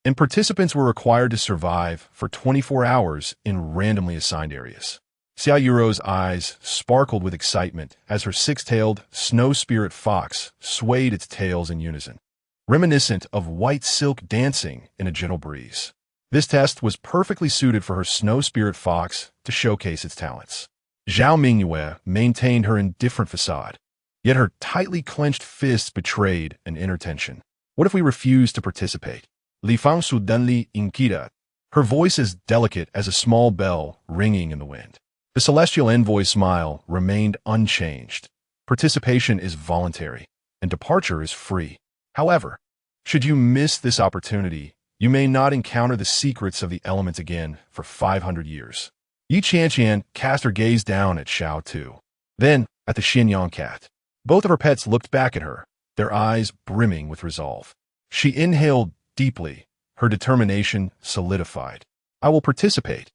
and participants were required to survive for 24 hours in randomly assigned areas. Xiaoyuro's eyes sparkled with excitement as her six-tailed snow spirit fox swayed its tails in unison, reminiscent of white silk dancing in a gentle breeze. This test was perfectly suited for her snow spirit fox to showcase its talents. Zhao Mingyue maintained her indifferent facade, yet her tightly clenched fists betrayed an inner tension. What if we refuse to participate? Li Fang suddenly inquired, her voice as delicate as a small bell ringing in the wind. The celestial envoy's smile remained unchanged. Participation is voluntary, and departure is free. However, should you miss this opportunity, you may not encounter the secrets of the elements again for 500 years. Qianqian cast her gaze down at Xiao Tu, then at the Qianqian cat. Both of her pets looked back at her, their eyes brimming with resolve. She inhaled deeply, her determination solidified. I will participate.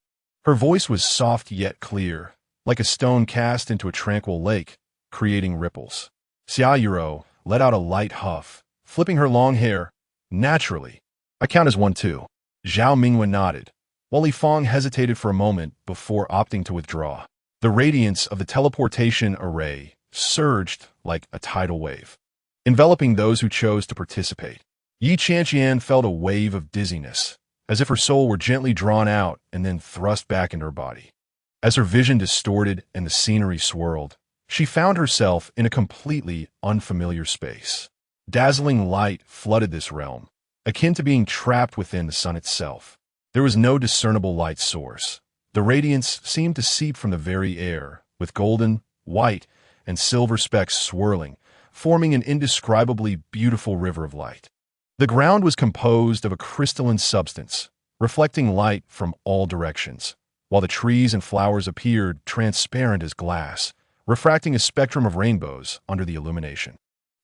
Her voice was soft yet clear, like a stone cast into a tranquil lake, creating ripples. Xiaoyuro let out a light huff, flipping her long hair. Naturally, I count as 1 too. Zhao Mingyue nodded, while Li Fang hesitated for a moment before opting to withdraw. The radiance of the teleportation array surged like a tidal wave, enveloping those who chose to participate. Qianqian felt a wave of dizziness, as if her soul were gently drawn out and then thrust back into her body. As her vision distorted and the scenery swirled, she found herself in a completely unfamiliar space. Dazzling light flooded this realm, akin to being trapped within the sun itself. There was no discernible light source. The radiance seemed to seep from the very air, with golden, white, and silver specks swirling, forming an indescribably beautiful river of light. The ground was composed of a crystalline substance, reflecting light from all directions, while the trees and flowers appeared transparent as glass, refracting a spectrum of rainbows under the illumination.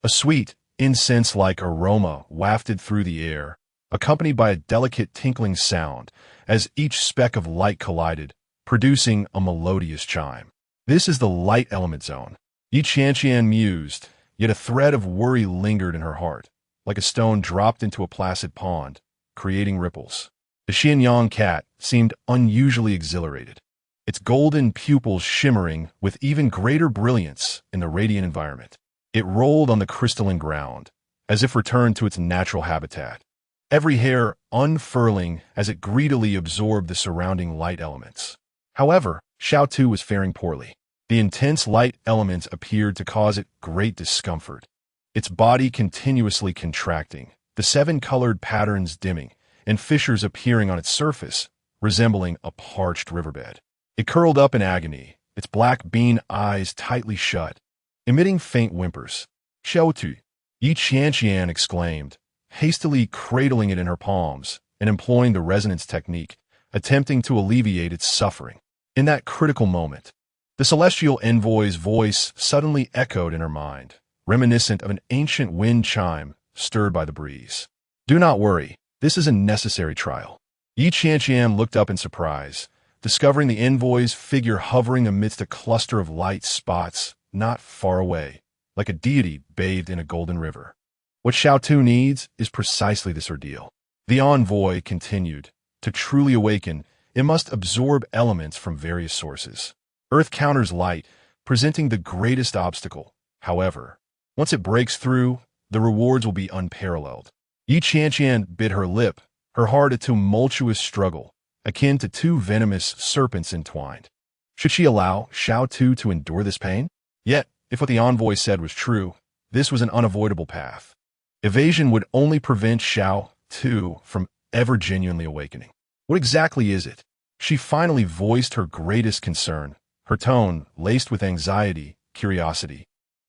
A sweet, incense-like aroma wafted through the air, accompanied by a delicate tinkling sound as each speck of light collided, producing a melodious chime. This is the light element zone. Qianqian mused, yet a thread of worry lingered in her heart, like a stone dropped into a placid pond, creating ripples. The Qianqian cat seemed unusually exhilarated, its golden pupils shimmering with even greater brilliance in the radiant environment. It rolled on the crystalline ground, as if returned to its natural habitat, every hair unfurling as it greedily absorbed the surrounding light elements. However, Xiao Tu was faring poorly. The intense light element appeared to cause it great discomfort, its body continuously contracting, the 7-colored patterns dimming, and fissures appearing on its surface, resembling a parched riverbed. It curled up in agony, its black bean eyes tightly shut, emitting faint whimpers. Xiao Tu, Qianqian exclaimed, hastily cradling it in her palms and employing the resonance technique, attempting to alleviate its suffering. In that critical moment, the celestial envoy's voice suddenly echoed in her mind, reminiscent of an ancient wind chime stirred by the breeze. Do not worry, this is a necessary trial. Qianqian looked up in surprise, discovering the envoy's figure hovering amidst a cluster of light spots not far away, like a deity bathed in a golden river. What Xiao Tu needs is precisely this ordeal. The envoy continued. To truly awaken, it must absorb elements from various sources. Earth counters light, presenting the greatest obstacle. However, once it breaks through, the rewards will be unparalleled. Qianqian bit her lip, her heart a tumultuous struggle, akin to 2 venomous serpents entwined. Should she allow Xiao Tu to endure this pain? Yet, if what the envoy said was true, this was an unavoidable path. Evasion would only prevent Xiao Tu from ever genuinely awakening. What exactly is it? She finally voiced her greatest concern, her tone laced with anxiety, curiosity,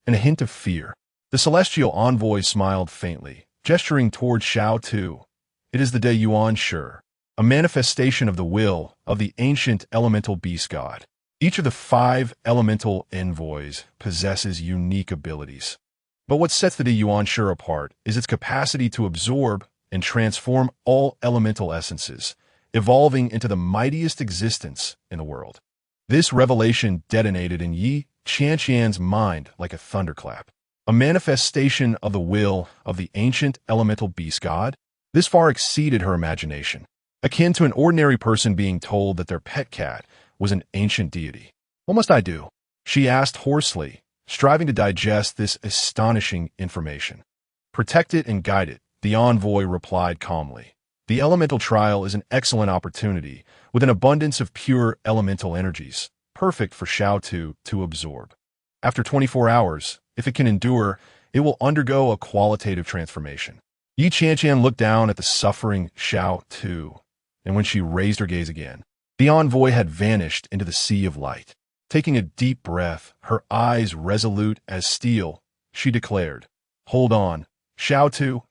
and a hint of fear. The celestial envoy smiled faintly, gesturing toward Xiao Tu. It is the day Yuan Shi, a manifestation of the will of the ancient elemental beast god. Each of the 5 elemental envoys possesses unique abilities. But what sets the Yuan Shi apart is its capacity to absorb and transform all elemental essences, evolving into the mightiest existence in the world. This revelation detonated in Qianqian's mind like a thunderclap. A manifestation of the will of the ancient elemental beast god? This far exceeded her imagination, akin to an ordinary person being told that their pet cat was an ancient deity. What must I do? She asked hoarsely, striving to digest this astonishing information. Protect it and guide it, the envoy replied calmly. The elemental trial is an excellent opportunity, with an abundance of pure elemental energies, perfect for Xiao Tu to absorb. After 24 hours, if it can endure, it will undergo a qualitative transformation. Yi Qianqian looked down at the suffering Xiao Tu, and when she raised her gaze again, the envoy had vanished into the sea of light. Taking a deep breath, her eyes resolute as steel, she declared, "Hold on, Xiao Tu,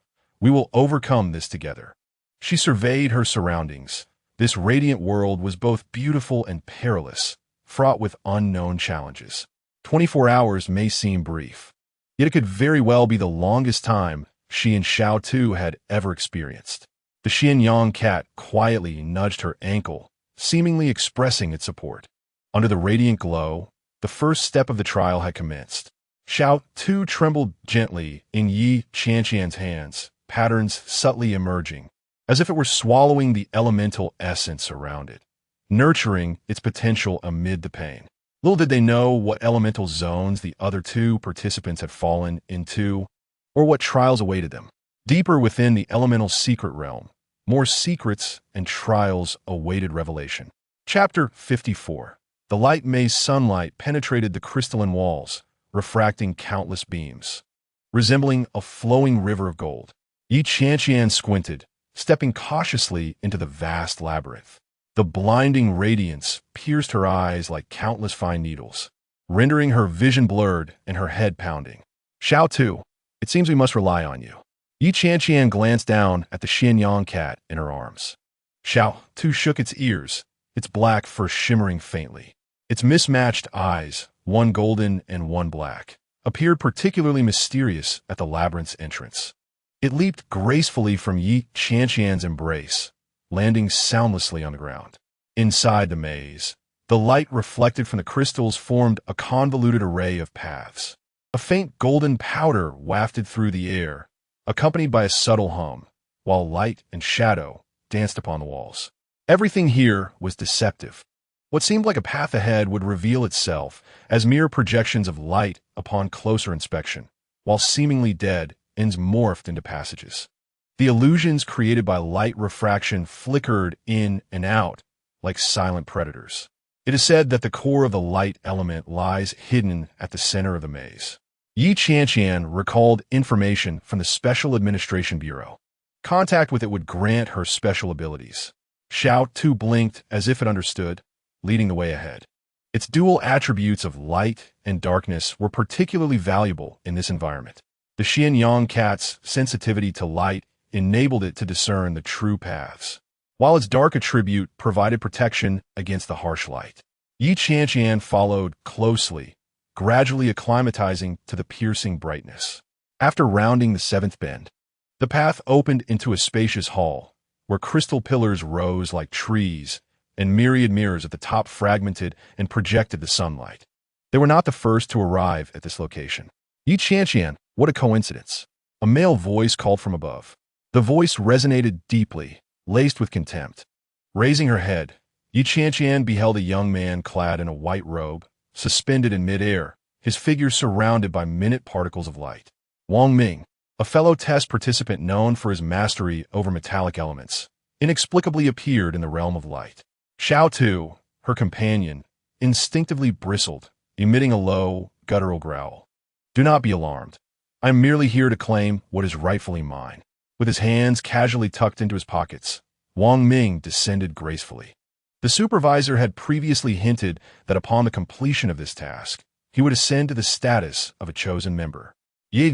we will overcome this together." She surveyed her surroundings. This radiant world was both beautiful and perilous, fraught with unknown challenges. 24 hours may seem brief, yet it could very well be the longest time she and Xiao Tu had ever experienced. The Qianqian cat quietly nudged her ankle, seemingly expressing its support. Under the radiant glow, the first step of the trial had commenced. Xiao Tu trembled gently in Yi Qianqian's hands, patterns subtly emerging, as if it were swallowing the elemental essence around it, nurturing its potential amid the pain. Little did they know what elemental zones the other two participants had fallen into, or what trials awaited them. Deeper within the elemental secret realm, more secrets and trials awaited revelation. Chapter 54. The light maze sunlight penetrated the crystalline walls, refracting countless beams. Resembling a flowing river of gold, Yi Qianqian squinted, stepping cautiously into the vast labyrinth. The blinding radiance pierced her eyes like countless fine needles, rendering her vision blurred and her head pounding. Xiao Tu, it seems we must rely on you. Yi Qianqian glanced down at the Qianqian cat in her arms. Xiao Tu shook its ears, its black fur shimmering faintly. Its mismatched eyes, one golden and one black, appeared particularly mysterious at the labyrinth's entrance. It leaped gracefully from Yi Qianqian's embrace, landing soundlessly on the ground. Inside the maze, the light reflected from the crystals formed a convoluted array of paths. A faint golden powder wafted through the air, accompanied by a subtle hum, while light and shadow danced upon the walls. Everything here was deceptive. What seemed like a path ahead would reveal itself as mere projections of light upon closer inspection, while seemingly dead ends morphed into passages. The illusions created by light refraction flickered in and out like silent predators. It is said that the core of the light element lies hidden at the center of the maze. Yi Qianqian recalled information from the Special Administration Bureau. Contact with it would grant her special abilities. Xiao Tu blinked as if it understood, leading the way ahead. Its dual attributes of light and darkness were particularly valuable in this environment. The Qianqian cat's sensitivity to light enabled it to discern the true paths, while its dark attribute provided protection against the harsh light. Yi Qianqian followed closely, gradually acclimatizing to the piercing brightness. After rounding the seventh bend, the path opened into a spacious hall, where crystal pillars rose like trees, and myriad mirrors at the top fragmented and projected the sunlight. They were not the first to arrive at this location. Yi Qianqian, what a coincidence! A male voice called from above. The voice resonated deeply, laced with contempt. Raising her head, Yi Qianqian beheld a young man clad in a white robe, suspended in midair, his figure surrounded by minute particles of light. Wang Ming, a fellow test participant known for his mastery over metallic elements, inexplicably appeared in the realm of light. Xiao Tu, her companion, instinctively bristled, emitting a low, guttural growl. Do not be alarmed. I am merely here to claim what is rightfully mine. With his hands casually tucked into his pockets, Wang Ming descended gracefully. The supervisor had previously hinted that upon the completion of this task, he would ascend to the status of a chosen member. Is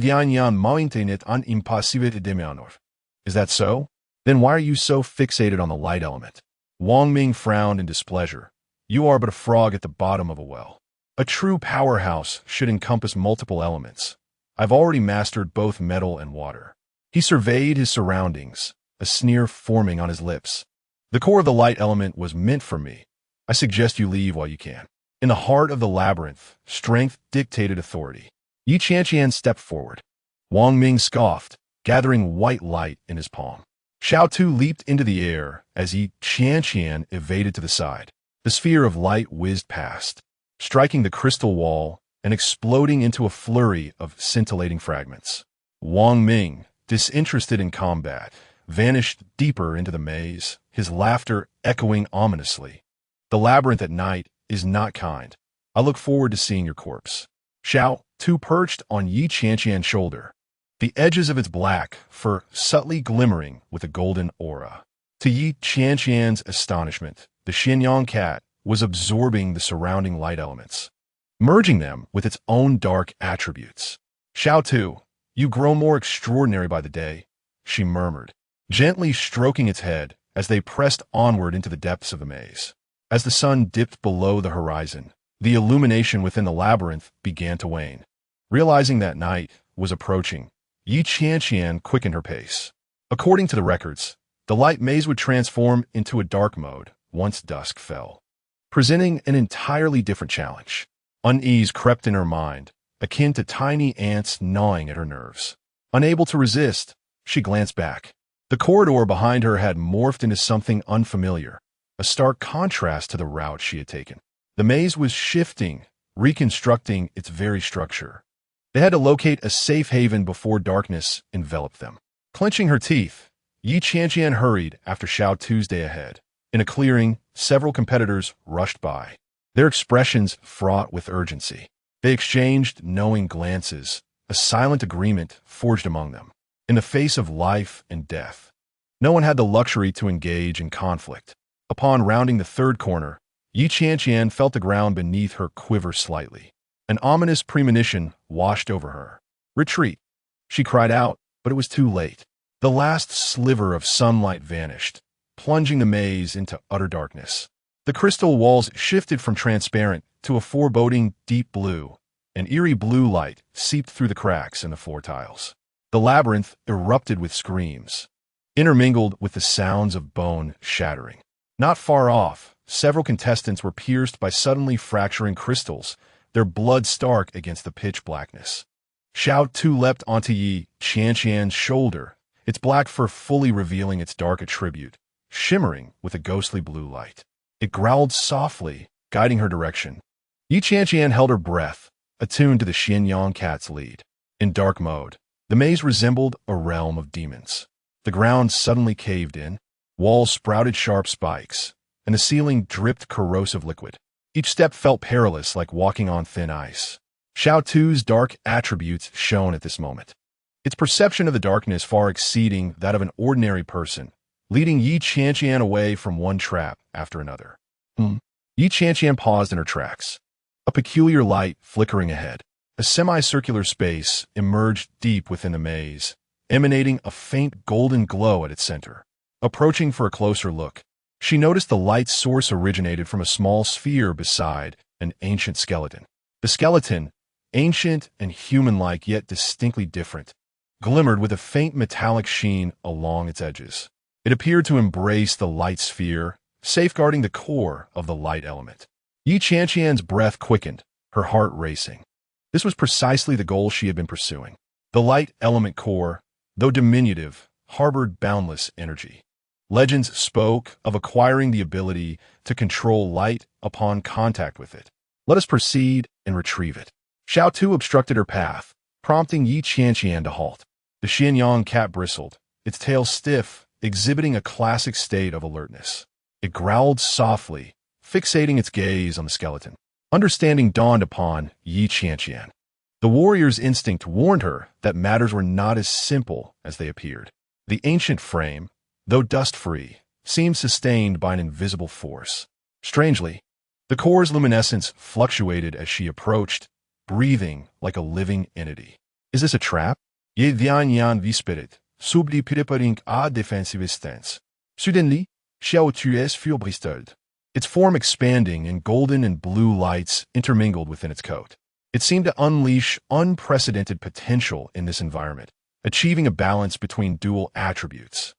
that so? Then why are you so fixated on the light element? Wang Ming frowned in displeasure. You are but a frog at the bottom of a well. A true powerhouse should encompass multiple elements. I've already mastered both metal and water. He surveyed his surroundings, a sneer forming on his lips. The core of the light element was meant for me. I suggest you leave while you can. In the heart of the labyrinth, strength dictated authority. Qianqian stepped forward. Wang Ming scoffed, gathering white light in his palm. Xiao Tu leaped into the air as Qianqian evaded to the side. The sphere of light whizzed past, striking the crystal wall and exploding into a flurry of scintillating fragments. Wang Ming, disinterested in combat, vanished deeper into the maze, his laughter echoing ominously. The labyrinth at night is not kind. I look forward to seeing your corpse. Xiao Tu perched on Qianqian's shoulder, the edges of its black fur subtly glimmering with a golden aura. To Qianqian's astonishment, the Qianqian cat was absorbing the surrounding light elements, merging them with its own dark attributes. Xiao Tu, you grow more extraordinary by the day, she murmured, gently stroking its head as they pressed onward into the depths of the maze. As the sun dipped below the horizon, the illumination within the labyrinth began to wane. Realizing that night was approaching, Qianqian quickened her pace. According to the records, the light maze would transform into a dark mode once dusk fell, presenting an entirely different challenge. Unease crept in her mind, akin to tiny ants gnawing at her nerves. Unable to resist, she glanced back. The corridor behind her had morphed into something unfamiliar, a stark contrast to the route she had taken. The maze was shifting, reconstructing its very structure. They had to locate a safe haven before darkness enveloped them. Clenching her teeth, Qianqian hurried after Xiao Tuesday ahead. In a clearing, several competitors rushed by, their expressions fraught with urgency. They exchanged knowing glances, a silent agreement forged among them. In the face of life and death, no one had the luxury to engage in conflict. Upon rounding the third corner, Qianqian felt the ground beneath her quiver slightly. An ominous premonition washed over her. Retreat! She cried out, but it was too late. The last sliver of sunlight vanished, plunging the maze into utter darkness. The crystal walls shifted from transparent to a foreboding deep blue. An eerie blue light seeped through the cracks in the floor tiles. The labyrinth erupted with screams, intermingled with the sounds of bone shattering. Not far off, several contestants were pierced by suddenly fracturing crystals, their blood stark against the pitch blackness. Xiao Tu leapt onto Qianqian's shoulder, its black fur fully revealing its dark attribute, shimmering with a ghostly blue light. It growled softly, guiding her direction. Qianqian held her breath, attuned to the Qianqian cat's lead. In dark mode, the maze resembled a realm of demons. The ground suddenly caved in, walls sprouted sharp spikes, and the ceiling dripped corrosive liquid. Each step felt perilous, like walking on thin ice. Xiao Tu's dark attributes shone at this moment, its perception of the darkness far exceeding that of an ordinary person, leading Qianqian away from one trap after another. Qianqian paused in her tracks, a peculiar light flickering ahead. A semicircular space emerged deep within the maze, emanating a faint golden glow at its center. Approaching for a closer look, she noticed the light's source originated from a small sphere beside an ancient skeleton. The skeleton, ancient and human-like yet distinctly different, glimmered with a faint metallic sheen along its edges. It appeared to embrace the light sphere, safeguarding the core of the light element. Qianqian's breath quickened, her heart racing. This was precisely the goal she had been pursuing. The light element core, though diminutive, harbored boundless energy. Legends spoke of acquiring the ability to control light upon contact with it. Let us proceed and retrieve it. Xiao Tu obstructed her path, prompting Qianqian to halt. The Qianqian cat bristled, its tail stiff, exhibiting a classic state of alertness. It growled softly, fixating its gaze on the skeleton. Understanding dawned upon Qianqian. The warrior's instinct warned her that matters were not as simple as they appeared. The ancient frame, though dust-free, seemed sustained by an invisible force. Strangely, the core's luminescence fluctuated as she approached, breathing like a living entity. Is this a trap? Ye vian vispirit, subli preparing a defensive stance. Suddenly, Xiao Tu's fur bestowed. Its form expanding and golden and blue lights intermingled within its coat. It seemed to unleash unprecedented potential in this environment, achieving a balance between dual attributes.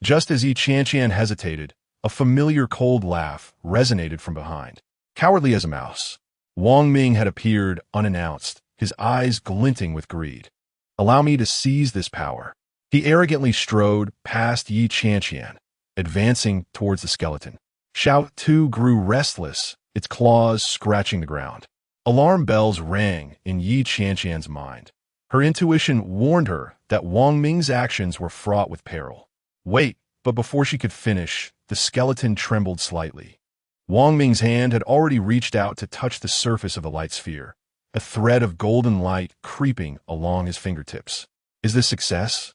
Just as Qianqian hesitated, a familiar cold laugh resonated from behind. Cowardly as a mouse, Wang Ming had appeared unannounced, his eyes glinting with greed. Allow me to seize this power. He arrogantly strode past Yi Qianqian, advancing towards the skeleton. Xiao Tu grew restless, its claws scratching the ground. Alarm bells rang in Yi Qianqian's mind. Her intuition warned her that Wang Ming's actions were fraught with peril. Wait, but before she could finish, the skeleton trembled slightly. Wang Ming's hand had already reached out to touch the surface of the light sphere, a thread of golden light creeping along his fingertips. Is this success?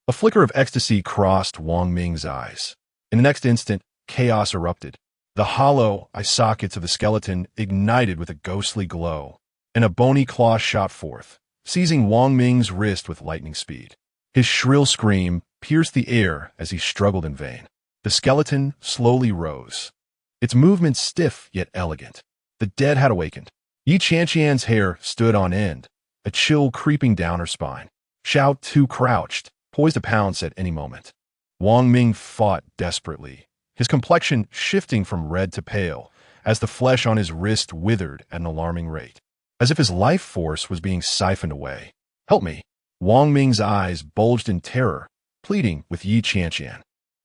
A flicker of ecstasy crossed Wang Ming's eyes. In the next instant, chaos erupted. The hollow eye sockets of the skeleton ignited with a ghostly glow, and a bony claw shot forth, seizing Wang Ming's wrist with lightning speed. His shrill scream pierced the air as he struggled in vain. The skeleton slowly rose, its movements stiff yet elegant. The dead had awakened. Yi Qianqian's hair stood on end, a chill creeping down her spine. Xiao Tu crouched, poised to pounce at any moment. Wang Ming fought desperately, his complexion shifting from red to pale as the flesh on his wrist withered at an alarming rate, as if his life force was being siphoned away. Help me! Wang Ming's eyes bulged in terror, pleading with Yi Qianqian.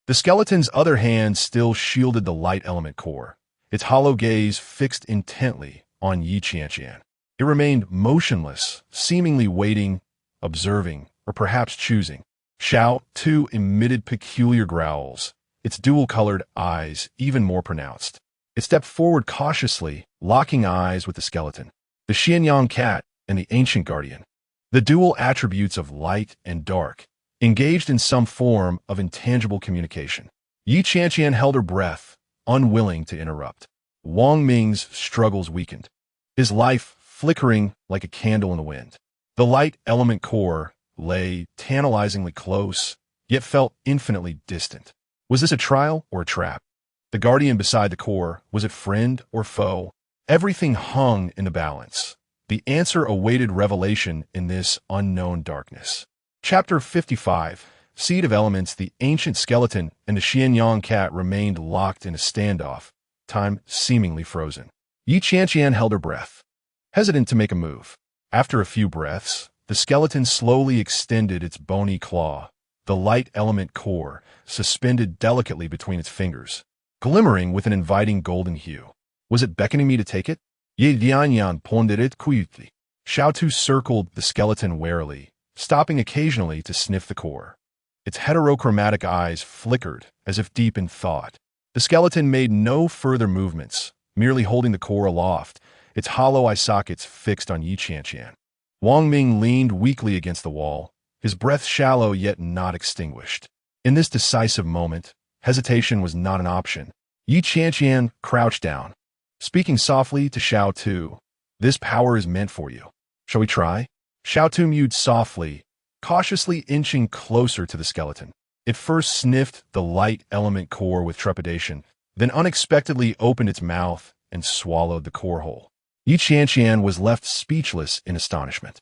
The skeleton's other hand still shielded the light element core, its hollow gaze fixed intently on Yi Qianqian. It remained motionless, seemingly waiting, observing, or perhaps choosing. Xiao Tu emitted peculiar growls, its dual-colored eyes even more pronounced. It stepped forward cautiously, locking eyes with the skeleton, the Qianqian cat and the ancient guardian. The dual attributes of light and dark, engaged in some form of intangible communication. Yi Qianqian held her breath, unwilling to interrupt. Wang Ming's struggles weakened, his life flickering like a candle in the wind. The light element core lay tantalizingly close, yet felt infinitely distant. Was this a trial or a trap? The guardian beside the core, was it friend or foe? Everything hung in the balance. The answer awaited revelation in this unknown darkness. Chapter 55, Seed of Elements. The ancient skeleton and the Qianqian cat remained locked in a standoff, time seemingly frozen. Yi Qianqian held her breath, hesitant to make a move. After a few breaths, the skeleton slowly extended its bony claw, the light element core suspended delicately between its fingers, glimmering with an inviting golden hue. Was it beckoning me to take it? Ye Dianyan ponderit quietly. Xiao Tu circled the skeleton warily, stopping occasionally to sniff the core. Its heterochromatic eyes flickered as if deep in thought. The skeleton made no further movements, merely holding the core aloft, its hollow eye sockets fixed on Yi Qianqian. Wang Ming leaned weakly against the wall, his breath shallow yet not extinguished. In this decisive moment, hesitation was not an option. Yi Qianqian crouched down, speaking softly to Xiao Tu. This power is meant for you. Shall we try? Xiao Tu mewed softly, cautiously inching closer to the skeleton. It first sniffed the light element core with trepidation, then unexpectedly opened its mouth and swallowed the core whole. Yi Qianqian was left speechless in astonishment.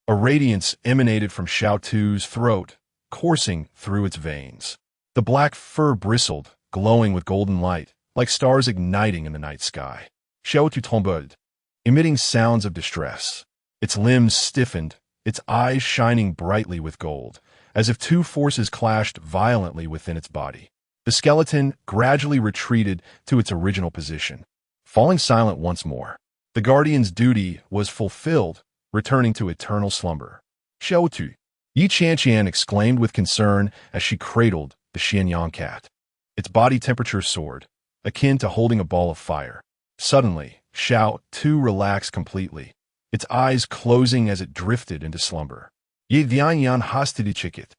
A radiance emanated from Xiao Tu's throat, coursing through its veins. The black fur bristled, glowing with golden light, like stars igniting in the night sky. Xiao Tu tombed, emitting sounds of distress. Its limbs stiffened, its eyes shining brightly with gold, as if two forces clashed violently within its body. The skeleton gradually retreated to its original position, falling silent once more. The guardian's duty was fulfilled, returning to eternal slumber. Xiao Tu, Yi Qianqian exclaimed with concern as she cradled the Qianqian cat. Its body temperature soared, akin to holding a ball of fire. Suddenly, Xiao Tu relaxed completely, its eyes closing as it drifted into slumber. Ye Dianyan hastidichikit,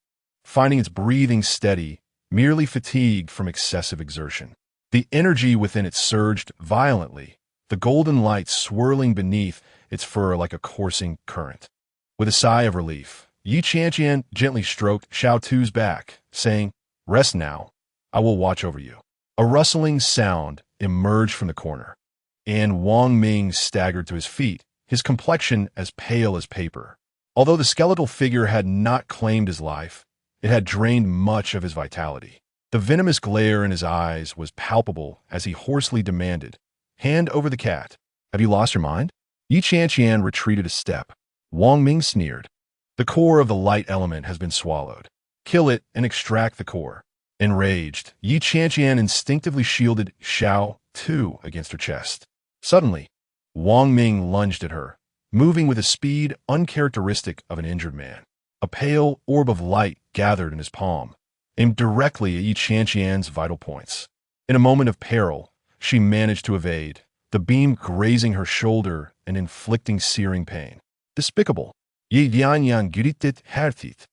finding its breathing steady, merely fatigued from excessive exertion. The energy within it surged violently, the golden light swirling beneath its fur like a coursing current. With a sigh of relief, Yi Qianqian gently stroked Xiao Tu's back, saying, "Rest now. I will watch over you." A rustling sound emerged from the corner, and Wang Ming staggered to his feet, his complexion as pale as paper. Although the skeletal figure had not claimed his life, it had drained much of his vitality. The venomous glare in his eyes was palpable as he hoarsely demanded, "Hand over the cat. Have you lost your mind?" Yi Qianqian retreated a step. Wang Ming sneered. The core of the light element has been swallowed. Kill it and extract the core. Enraged, Yi Qianqian instinctively shielded Xiao Tu against her chest. Suddenly, Wang Ming lunged at her, moving with a speed uncharacteristic of an injured man. A pale orb of light gathered in his palm, aimed directly at Yi Qianqian's vital points. In a moment of peril, she managed to evade, the beam grazing her shoulder and inflicting searing pain. Despicable. Yi Dianyan gritted hertit,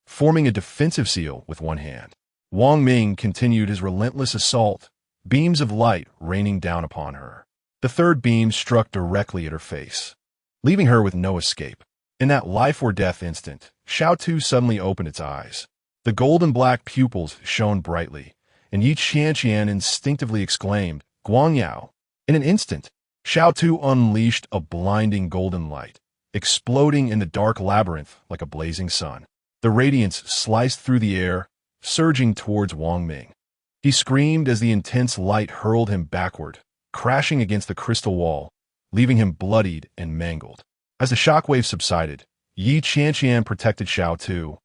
forming a defensive seal with one hand. Wang Ming continued his relentless assault, beams of light raining down upon her. The third beam struck directly at her face, leaving her with no escape. In that life-or-death instant, Xiao Tu suddenly opened its eyes. The golden-black pupils shone brightly, and Yi Qianqian instinctively exclaimed, Guangyao. In an instant, Xiao Tu unleashed a blinding golden light, exploding in the dark labyrinth like a blazing sun. The radiance sliced through the air, surging towards Wang Ming. He screamed as the intense light hurled him backward, crashing against the crystal wall, leaving him bloodied and mangled. As the shockwave subsided, Yi Qianqian protected Xiao Tu,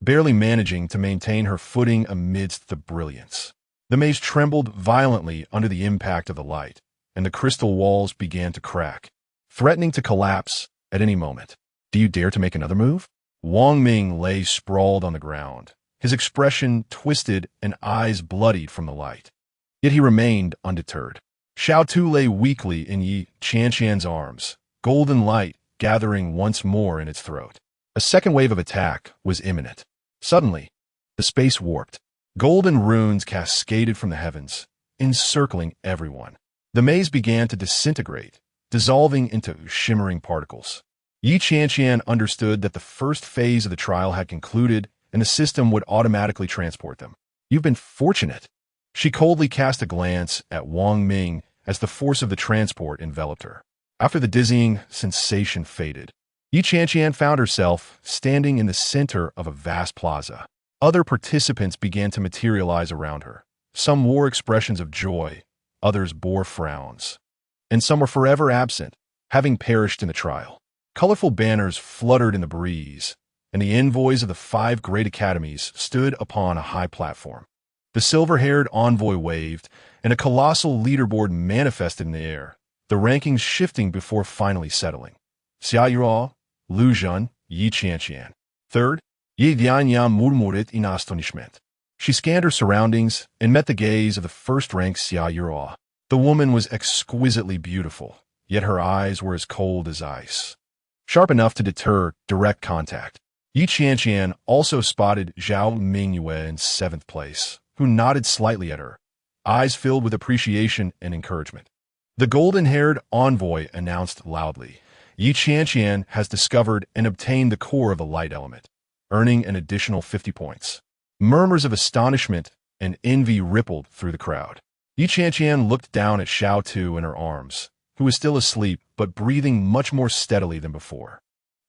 barely managing to maintain her footing amidst the brilliance. The maze trembled violently under the impact of the light, and the crystal walls began to crack, threatening to collapse at any moment. Do you dare to make another move? Wang Ming lay sprawled on the ground, his expression twisted and eyes bloodied from the light. Yet he remained undeterred. Xiao Tu lay weakly in Yi Qianqian's arms, golden light gathering once more in its throat. A second wave of attack was imminent. Suddenly, the space warped. Golden runes cascaded from the heavens, encircling everyone. The maze began to disintegrate, dissolving into shimmering particles. Yi Qianqian understood that the first phase of the trial had concluded and the system would automatically transport them. You've been fortunate. She coldly cast a glance at Wang Ming as the force of the transport enveloped her. After the dizzying sensation faded, Yi Qianqian found herself standing in the center of a vast plaza. Other participants began to materialize around her. Some wore expressions of joy, others bore frowns, and some were forever absent, having perished in the trial. Colorful banners fluttered in the breeze, and the envoys of the 5 great academies stood upon a high platform. The silver-haired envoy waved, and a colossal leaderboard manifested in the air, the rankings shifting before finally settling. Xia Yuo, Lu Zhen, Yi Qianqian. Third, Yi Dianyan murmured in astonishment. She scanned her surroundings and met the gaze of the first-ranked Xia Yuo. The woman was exquisitely beautiful, yet her eyes were as cold as ice, sharp enough to deter direct contact. Yi Qianqian also spotted Zhao Mingyue in 7th place, who nodded slightly at her, eyes filled with appreciation and encouragement. The golden-haired envoy announced loudly, Yi Qianqian has discovered and obtained the core of the light element, earning an additional 50 points. Murmurs of astonishment and envy rippled through the crowd. Yi Qianqian looked down at Xiao Tu in her arms, who was still asleep but breathing much more steadily than before.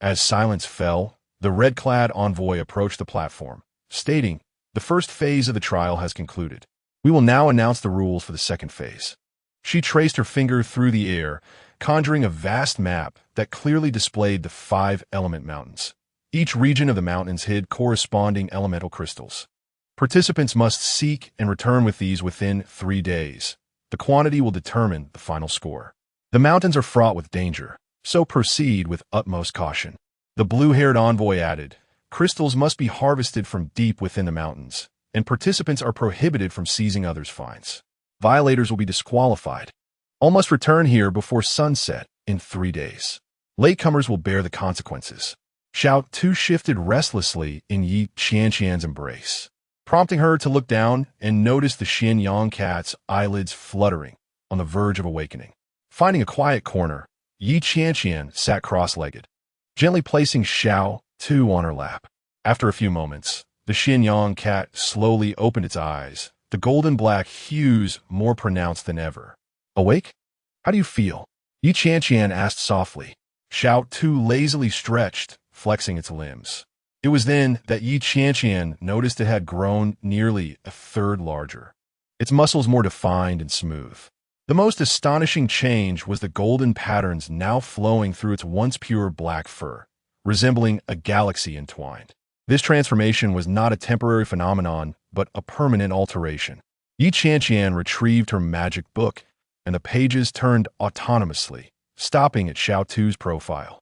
As silence fell, the red-clad envoy approached the platform, stating, the first phase of the trial has concluded. We will now announce the rules for the second phase. She traced her finger through the air, conjuring a vast map that clearly displayed the 5 element mountains. Each region of the mountains hid corresponding elemental crystals. Participants must seek and return with these within 3 days. The quantity will determine the final score. The mountains are fraught with danger, so proceed with utmost caution. The blue-haired envoy added, crystals must be harvested from deep within the mountains, and participants are prohibited from seizing others' finds. Violators will be disqualified. All must return here before sunset in 3 days. Latecomers will bear the consequences. Xiao Tu shifted restlessly in Yi Qianqian's embrace, prompting her to look down and notice the Qianqian cat's eyelids fluttering on the verge of awakening. Finding a quiet corner, Yi Qianqian sat cross-legged, gently placing Xiao Tu on her lap. After a few moments, the Qianqian cat slowly opened its eyes, the golden-black hues more pronounced than ever. Awake? How do you feel? Yi Qianqian asked softly. Xiao Tu lazily stretched, flexing its limbs. It was then that Yi Qianqian noticed it had grown nearly a third larger, its muscles more defined and smooth. The most astonishing change was the golden patterns now flowing through its once pure black fur, resembling a galaxy entwined. This transformation was not a temporary phenomenon, but a permanent alteration. Qianqian retrieved her magic book, and the pages turned autonomously, stopping at Xiao Tu's profile.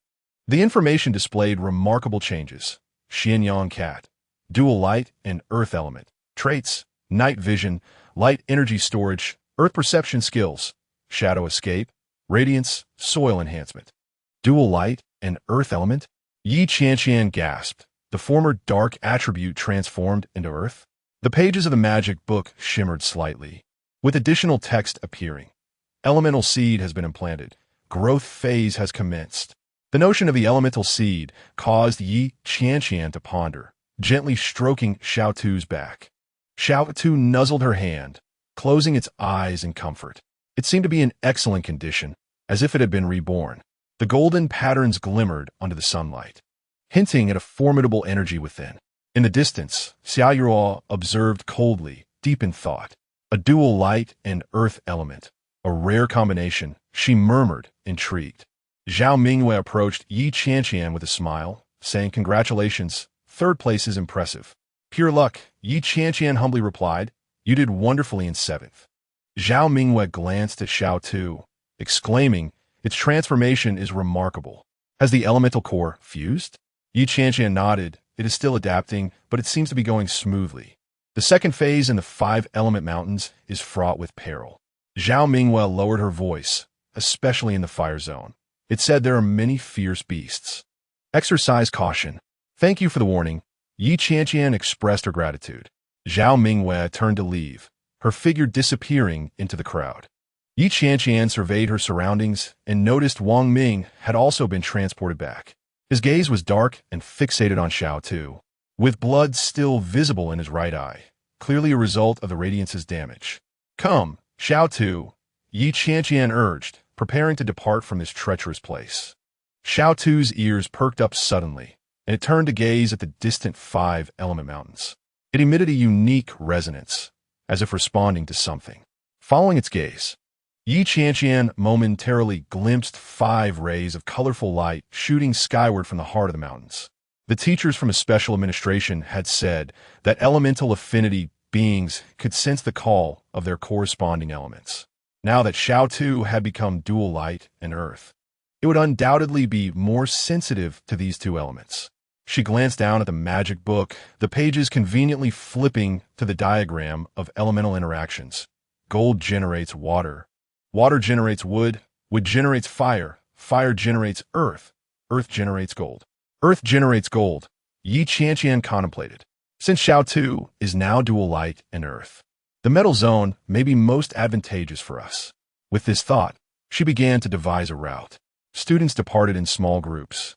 The information displayed remarkable changes. Qianqian cat, dual light and earth element, traits, night vision, light energy storage, earth perception skills, shadow escape, radiance, soil enhancement. Dual light and earth element? Qianqian gasped. The former dark attribute transformed into earth? The pages of the magic book shimmered slightly, with additional text appearing. Elemental seed has been implanted. Growth phase has commenced. The notion of the elemental seed caused Qianqian to ponder, gently stroking Xiao Tu's back. Xiao Tu nuzzled her hand, closing its eyes in comfort. It seemed to be in excellent condition, as if it had been reborn. The golden patterns glimmered under the sunlight, hinting at a formidable energy within. In the distance, Xiaoyuo observed coldly, deep in thought. A dual light and earth element. A rare combination, she murmured, intrigued. Zhao Mingyue approached Qianqian with a smile, saying, "Congratulations, third place is impressive." "Pure luck," Qianqian humbly replied. "You did wonderfully in seventh." Zhao Mingyue glanced at Xiao Tu, exclaiming, "Its transformation is remarkable. Has the elemental core fused?" Qianqian nodded. "It is still adapting, but it seems to be going smoothly. The second phase in the 5-element mountains is fraught with peril." Zhao Mingyue lowered her voice, especially in the fire zone. It said there are many fierce beasts. Exercise caution. "Thank you for the warning." Qianqian expressed her gratitude. Zhao Mingyue turned to leave, her figure disappearing into the crowd. Qianqian surveyed her surroundings and noticed Wang Ming had also been transported back. His gaze was dark and fixated on Xiao Tu, with blood still visible in his right eye, clearly a result of the radiance's damage. "Come, Xiao Tu," Qianqian urged, preparing to depart from this treacherous place. Xiao Tu's ears perked up suddenly, and it turned to gaze at the distant 5-element mountains. It emitted a unique resonance, as if responding to something. Following its gaze, Qianqian momentarily glimpsed 5 rays of colorful light shooting skyward from the heart of the mountains. The teachers from a special administration had said that elemental affinity beings could sense the call of their corresponding elements. Now that Xiao Tu had become dual light and earth, it would undoubtedly be more sensitive to these 2 elements. She glanced down at the magic book, the pages conveniently flipping to the diagram of elemental interactions. Gold generates water. Water generates wood. Wood generates fire. Fire generates earth. Earth generates gold. Earth generates gold. Qianqian contemplated. Since Xiao Tu is now dual light and earth, the metal zone may be most advantageous for us. With this thought, she began to devise a route. Students departed in small groups,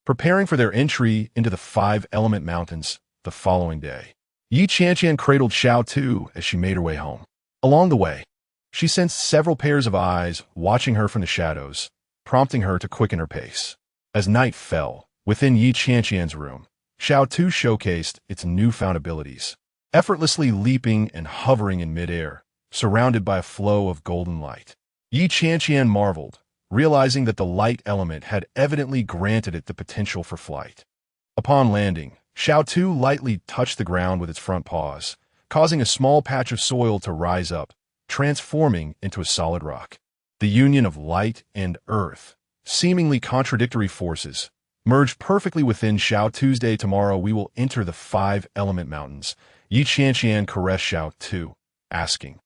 preparing for their entry into the 5-element mountains the following day. Qianqian cradled Xiao Tu as she made her way home. Along the way, she sensed several pairs of eyes watching her from the shadows, prompting her to quicken her pace. As night fell, within Qianqian's room, Xiao Tu showcased its newfound abilities, effortlessly leaping and hovering in midair, surrounded by a flow of golden light. Qianqian marveled, realizing that the light element had evidently granted it the potential for flight. Upon landing, Xiao Tu lightly touched the ground with its front paws, causing a small patch of soil to rise up, transforming into a solid rock. The union of light and earth, seemingly contradictory forces, merged perfectly within Xiao Tu's day. "Tomorrow we will enter the 5-element mountains." Qianqian caressed Xiao Tu, asking,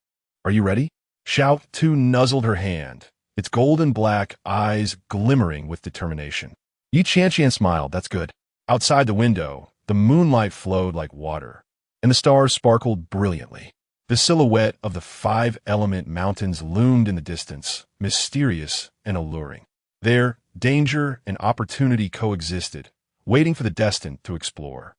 "Are you ready?" Xiao Tu nuzzled her hand, its golden black eyes glimmering with determination. Qianqian smiled. "That's good." Outside the window, the moonlight flowed like water, and the stars sparkled brilliantly. The silhouette of the 5-element mountains loomed in the distance, mysterious and alluring. There, danger and opportunity coexisted, waiting for the destined to explore.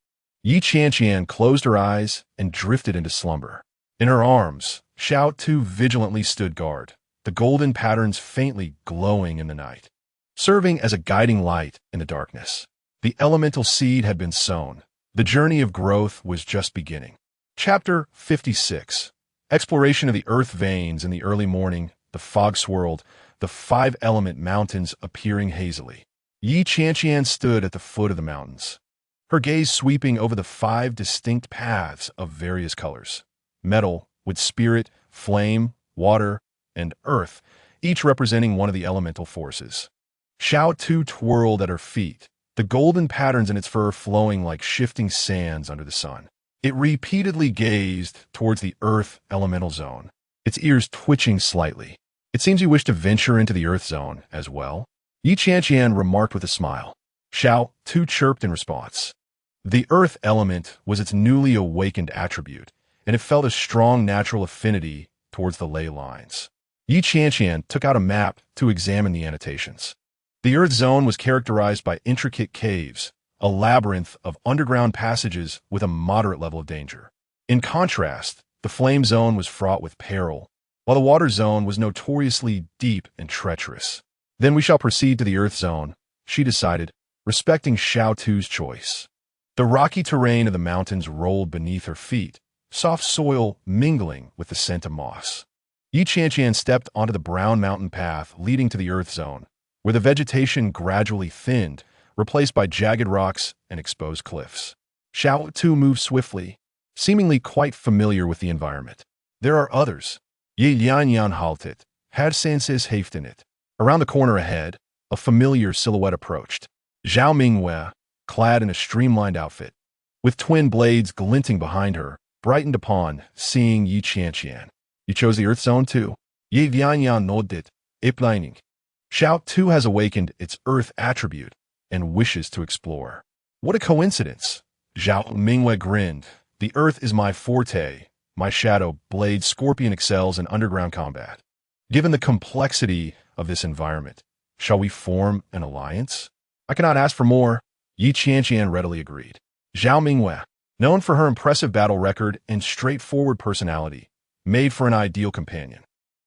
Qianqian closed her eyes and drifted into slumber. In her arms, Xiao Tu vigilantly stood guard, the golden patterns faintly glowing in the night, serving as a guiding light in the darkness. The elemental seed had been sown. The journey of growth was just beginning. Chapter 56. Exploration of the earth veins. In the early morning, the fog swirled, the five-element mountains appearing hazily. Qianqian stood at the foot of the mountains, her gaze sweeping over the five distinct paths of various colors: metal with spirit, flame, water, and earth, each representing one of the elemental forces. Xiao Tu twirled at her feet, the golden patterns in its fur flowing like shifting sands under the sun. It repeatedly gazed towards the earth elemental zone, its ears twitching slightly. It seems you wish to venture into the earth zone as well. Qianqian remarked with a smile. Xiao Tu chirped in response. The earth element was its newly awakened attribute, and it felt a strong natural affinity towards the ley lines. Qianqian took out a map to examine the annotations. The earth zone was characterized by intricate caves, a labyrinth of underground passages with a moderate level of danger. In contrast, the flame zone was fraught with peril, while the water zone was notoriously deep and treacherous. Then we shall proceed to the earth zone, she decided, respecting Xiao Tu's choice. The rocky terrain of the mountains rolled beneath her feet, soft soil mingling with the scent of moss. Qianqian stepped onto the brown mountain path leading to the earth zone, where the vegetation gradually thinned, replaced by jagged rocks and exposed cliffs. Xiao Tu moved swiftly, seemingly quite familiar with the environment. There are others. Ye Lian halted, had senses haften it. Around the corner ahead, a familiar silhouette approached. Zhao Mingwei, clad in a streamlined outfit, with twin blades glinting behind her, brightened upon seeing Qianqian. You chose the earth zone too. Ye Vianyan nodded, iplining. Xiao Tu has awakened its earth attribute and wishes to explore. What a coincidence! Zhao Mingwei grinned. The earth is my forte. My shadow blade scorpion excels in underground combat. Given the complexity of this environment, shall we form an alliance? I cannot ask for more. Qianqian readily agreed. Zhao Mingwei, known for her impressive battle record and straightforward personality, made for an ideal companion.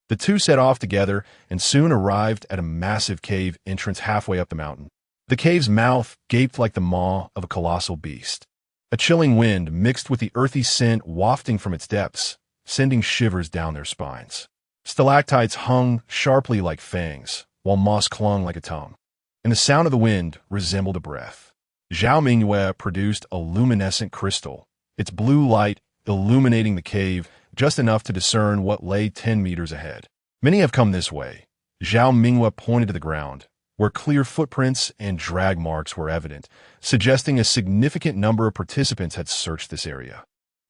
The two set off together and soon arrived at a massive cave entrance halfway up the mountain. The cave's mouth gaped like the maw of a colossal beast. A chilling wind mixed with the earthy scent wafting from its depths, sending shivers down their spines. Stalactites hung sharply like fangs, while moss clung like a tongue, and the sound of the wind resembled a breath. Zhao Mingwei produced a luminescent crystal, its blue light illuminating the cave just enough to discern what lay 10 meters ahead. Many have come this way. Zhao Mingwei pointed to the ground, where clear footprints and drag marks were evident, suggesting a significant number of participants had searched this area.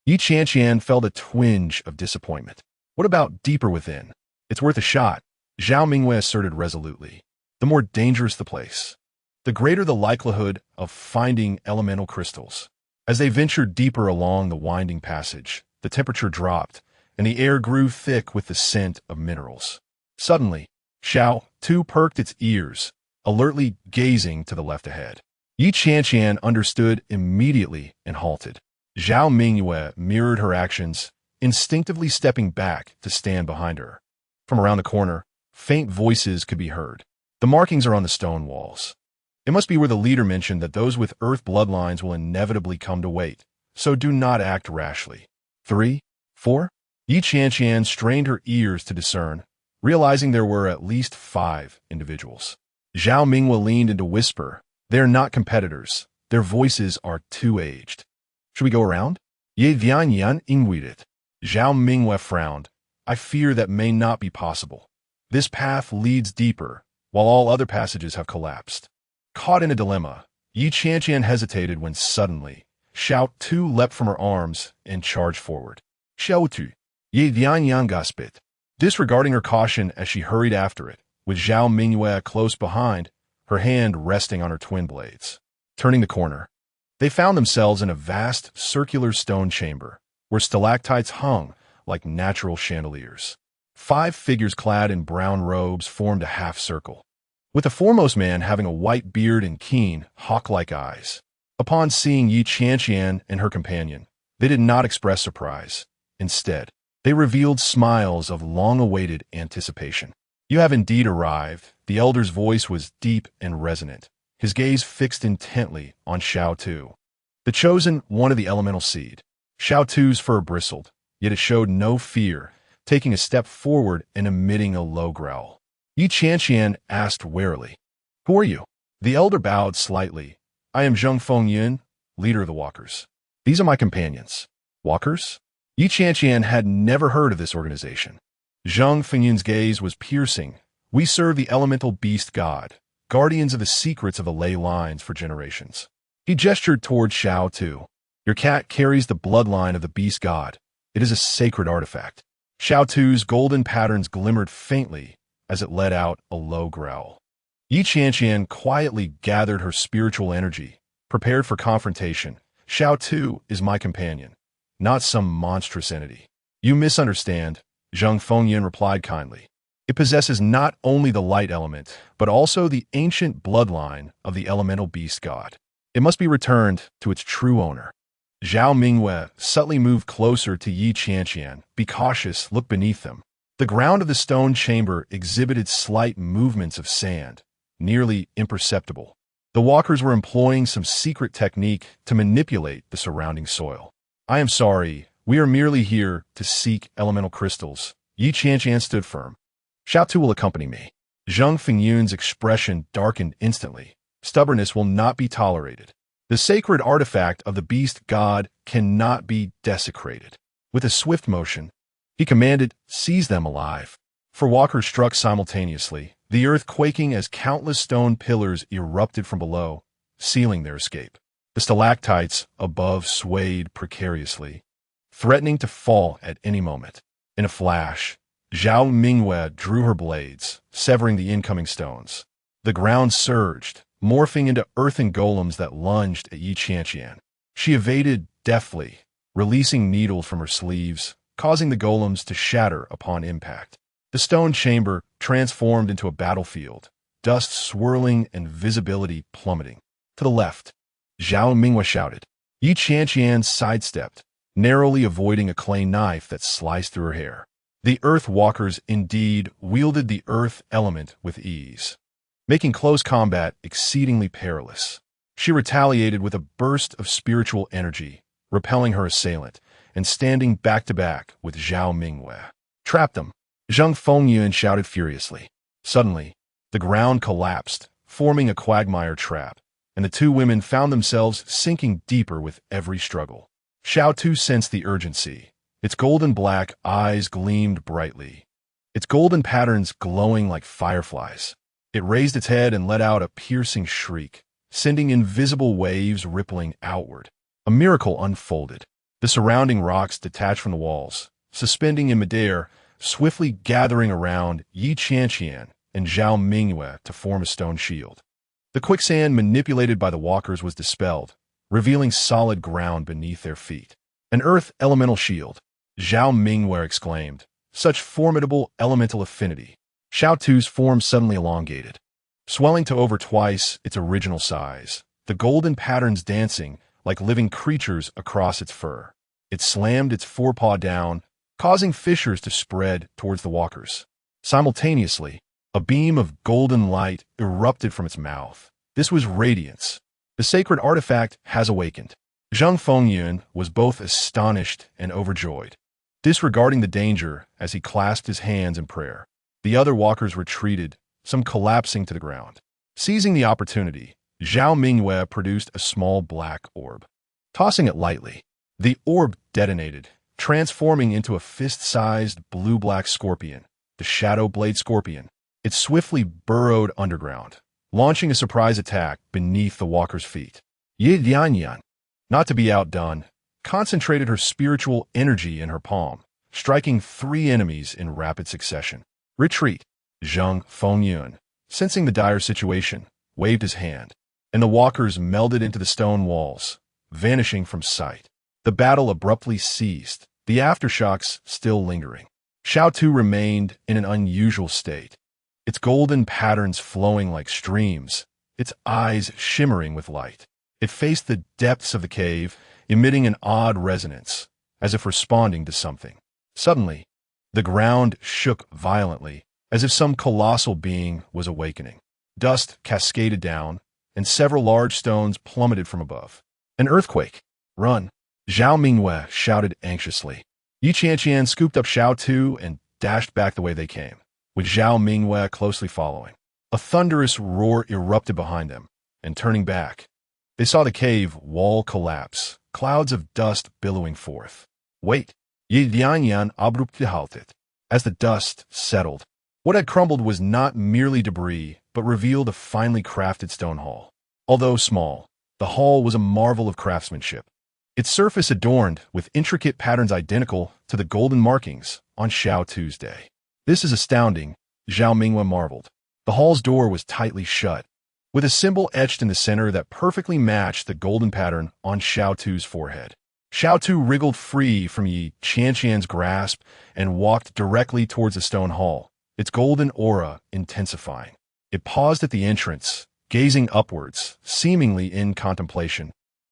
Qianqian felt a twinge of disappointment. What about deeper within? It's worth a shot, Zhao Mingwei asserted resolutely. The more dangerous the place, the greater the likelihood of finding elemental crystals. As they ventured deeper along the winding passage, the temperature dropped, and the air grew thick with the scent of minerals. Suddenly, Xiao Tu perked its ears, alertly gazing to the left ahead. Qianqian understood immediately and halted. Zhao Mingwei mirrored her actions, instinctively stepping back to stand behind her. From around the corner, faint voices could be heard. The markings are on the stone walls. It must be where the leader mentioned that those with earth bloodlines will inevitably come to wait, so do not act rashly. 3, 4? Qianqian strained her ears to discern, realizing there were at least 5 individuals. Zhao Mingwei leaned in to whisper, "They are not competitors. Their voices are too aged. Should we go around?" Ye Vianyan ingweeded. Zhao Mingwei frowned. "I fear that may not be possible. This path leads deeper, while all other passages have collapsed." Caught in a dilemma, Qianqian hesitated when suddenly, Xiao Tu leapt from her arms and charged forward. Xiao Tu, Ye Vianyan gasped, disregarding her caution as she hurried after it, with Zhao Mingwei close behind, her hand resting on her twin blades. Turning the corner, they found themselves in a vast circular stone chamber, where stalactites hung like natural chandeliers. 5 figures clad in brown robes formed a half circle, with the foremost man having a white beard and keen, hawk-like eyes. Upon seeing Qianqian and her companion, they did not express surprise. Instead, they revealed smiles of long-awaited anticipation. "You have indeed arrived." The elder's voice was deep and resonant, his gaze fixed intently on Xiao Tu. The chosen wanted the elemental seed. Xiao Tu's fur bristled, yet it showed no fear, taking a step forward and emitting a low growl. Qianqian asked warily, "Who are you?" The elder bowed slightly. "I am Zheng Fengyun, leader of the Walkers. These are my companions." Walkers? Qianqian had never heard of this organization. Zheng Fengyun's gaze was piercing. "We serve the elemental beast god, guardians of the secrets of the ley lines for generations." He gestured toward Xiao Tu. "Your cat carries the bloodline of the beast god. It is a sacred artifact." Xiao Tu's golden patterns glimmered faintly as it let out a low growl. Qianqian quietly gathered her spiritual energy, prepared for confrontation. "Xiao Tu is my companion, not some monstrous entity." "You misunderstand," Zheng Fengyun replied kindly. "It possesses not only the light element, but also the ancient bloodline of the elemental beast god. It must be returned to its true owner." Zhao Mingwei subtly moved closer to Qianqian. "Be cautious, look beneath them." The ground of the stone chamber exhibited slight movements of sand, nearly imperceptible. The walkers were employing some secret technique to manipulate the surrounding soil. "I am sorry, we are merely here to seek elemental crystals." Qianqian stood firm. "Xiao Tu will accompany me." Zheng Fengyun's expression darkened instantly. "Stubbornness will not be tolerated. The sacred artifact of the beast god cannot be desecrated." With a swift motion, he commanded, "Seize them alive." Four walkers struck simultaneously, the earth quaking as countless stone pillars erupted from below, sealing their escape. The stalactites above swayed precariously, threatening to fall at any moment. In a flash, Zhao Mingwei drew her blades, severing the incoming stones. The ground surged, morphing into earthen golems that lunged at Qianqian. She evaded deftly, releasing needles from her sleeves, causing the golems to shatter upon impact. The stone chamber transformed into a battlefield, dust swirling and visibility plummeting. To the left, Zhao Mingwei shouted. Qianqian sidestepped, narrowly avoiding a clay knife that sliced through her hair. The Earth Walkers indeed wielded the earth element with ease, making close combat exceedingly perilous. She retaliated with a burst of spiritual energy, repelling her assailant, and standing back-to-back with Zhao Mingwei. "Trap them!" Zheng Fengyun shouted furiously. Suddenly, the ground collapsed, forming a quagmire trap, and the two women found themselves sinking deeper with every struggle. Xiao Tu sensed the urgency. Its golden-black eyes gleamed brightly, its golden patterns glowing like fireflies. It raised its head and let out a piercing shriek, sending invisible waves rippling outward. A miracle unfolded. The surrounding rocks detached from the walls, suspending in midair, swiftly gathering around Qianqian and Zhao Mingwei to form a stone shield. The quicksand manipulated by the walkers was dispelled, revealing solid ground beneath their feet. "An earth elemental shield," Zhao Mingwei exclaimed. "Such formidable elemental affinity." Xiao Tu's form suddenly elongated, swelling to over twice its original size, the golden patterns dancing like living creatures across its fur. It slammed its forepaw down, causing fissures to spread towards the walkers. Simultaneously, a beam of golden light erupted from its mouth. This was radiance. The sacred artifact has awakened. Zheng Fengyun was both astonished and overjoyed, disregarding the danger as he clasped his hands in prayer. The other walkers retreated, some collapsing to the ground. Seizing the opportunity, Zhao Mingwei produced a small black orb. Tossing it lightly, the orb detonated, transforming into a fist-sized blue-black scorpion, the Shadow Blade Scorpion. It swiftly burrowed underground, launching a surprise attack beneath the walker's feet. Qianqian, not to be outdone, concentrated her spiritual energy in her palm, striking 3 enemies in rapid succession. "Retreat!" Zheng Fengyun, sensing the dire situation, waved his hand, and the walkers melded into the stone walls, vanishing from sight. The battle abruptly ceased, the aftershocks still lingering. Xiao Tu remained in an unusual state, its golden patterns flowing like streams, its eyes shimmering with light. It faced the depths of the cave, emitting an odd resonance, as if responding to something. Suddenly, the ground shook violently, as if some colossal being was awakening. Dust cascaded down, and several large stones plummeted from above. "An earthquake! Run!" Zhao Mingwei shouted anxiously. Yi Qianqian scooped up Xiao Tu and dashed back the way they came, with Zhao Mingyue closely following. A thunderous roar erupted behind them, and turning back, they saw the cave wall collapse, clouds of dust billowing forth. Wait! Yi Qianqian abruptly halted. As the dust settled, what had crumbled was not merely debris, but revealed a finely crafted stone hall. Although small, the hall was a marvel of craftsmanship. Its surface adorned with intricate patterns identical to the golden markings on Xiao Tu's day. This is astounding, Zhao Mingyue marveled. The hall's door was tightly shut, with a symbol etched in the center that perfectly matched the golden pattern on Xiao Tu's forehead. Xiao Tu wriggled free from Yi Qianqian's grasp and walked directly towards the stone hall, its golden aura intensifying. It paused at the entrance, gazing upwards, seemingly in contemplation,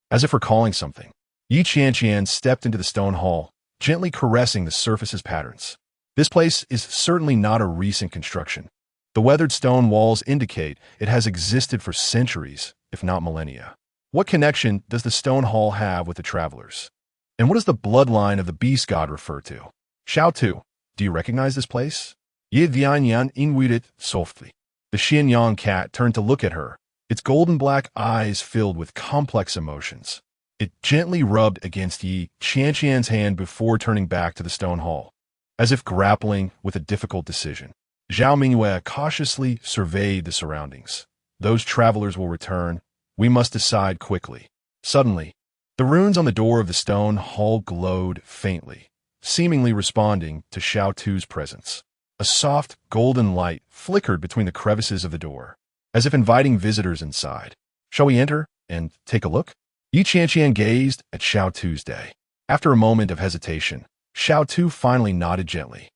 as if recalling something. Yi Qianqian stepped into the stone hall, gently caressing the surface's patterns. This place is certainly not a recent construction. The weathered stone walls indicate it has existed for centuries, if not millennia. What connection does the stone hall have with the travelers? And what does the bloodline of the beast god refer to? Xiao Tu, do you recognize this place? Yi Qianqian inquired softly. The Qianqian cat turned to look at her, its golden black eyes filled with complex emotions. It gently rubbed against Yi Qianqian's hand before turning back to the stone hall, as if grappling with a difficult decision. Zhao Mingyue cautiously surveyed the surroundings. Those travelers will return. We must decide quickly. Suddenly, the runes on the door of the stone hall glowed faintly, seemingly responding to Xiao Tu's presence. A soft, golden light flickered between the crevices of the door, as if inviting visitors inside. Shall we enter and take a look? Yi Qianqian gazed at Xiao Tu's day. After a moment of hesitation, Xiao Tu finally nodded gently.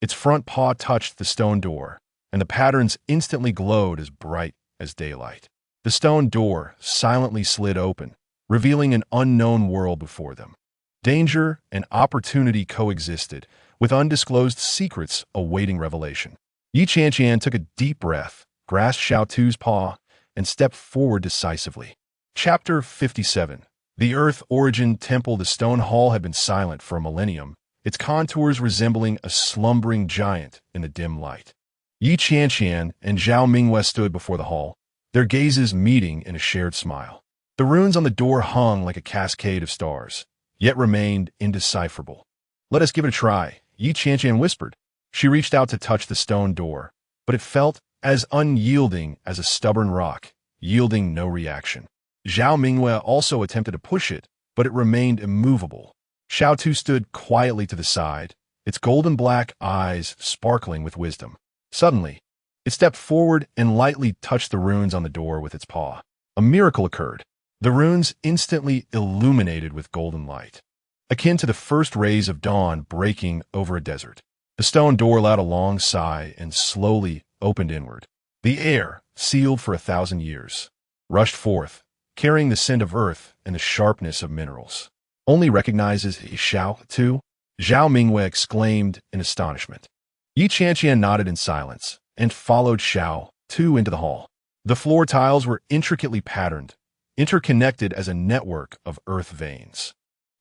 Its front paw touched the stone door, and the patterns instantly glowed as bright as daylight. The stone door silently slid open, revealing an unknown world before them. Danger and opportunity coexisted, with undisclosed secrets awaiting revelation. Yi Qianqian took a deep breath, grasped Xiao Tu's paw, and stepped forward decisively. Chapter 57. The Earth Origin Temple. The stone hall had been silent for a millennium, its contours resembling a slumbering giant in the dim light. Yi Qianqian and Zhao Mingyue stood before the hall, their gazes meeting in a shared smile. The runes on the door hung like a cascade of stars, yet remained indecipherable. Let us give it a try, Yi Qianqian whispered. She reached out to touch the stone door, but it felt as unyielding as a stubborn rock, yielding no reaction. Zhao Mingyue also attempted to push it, but it remained immovable. Xiao Tu stood quietly to the side, its golden black eyes sparkling with wisdom. Suddenly, it stepped forward and lightly touched the runes on the door with its paw. A miracle occurred. The runes instantly illuminated with golden light, akin to the first rays of dawn breaking over a desert. The stone door let out a long sigh and slowly opened inward. The air, sealed for 1,000 years, rushed forth, carrying the scent of earth and the sharpness of minerals. Only recognizes Xiao Tu? Zhao Mingyue exclaimed in astonishment. Yi Qianqian nodded in silence and followed Xiao Tu into the hall. The floor tiles were intricately patterned, interconnected as a network of earth veins.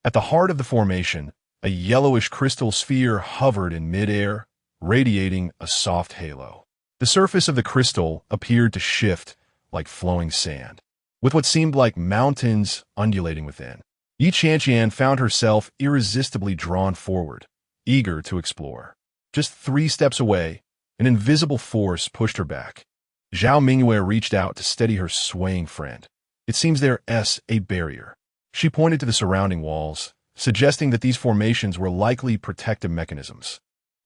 At the heart of the formation, a yellowish crystal sphere hovered in midair, radiating a soft halo. The surface of the crystal appeared to shift like flowing sand, with what seemed like mountains undulating within. Yi Qianqian found herself irresistibly drawn forward, eager to explore. Just 3 steps away, an invisible force pushed her back. Zhao Mingyue reached out to steady her swaying friend. It seems there's a barrier. She pointed to the surrounding walls, suggesting that these formations were likely protective mechanisms.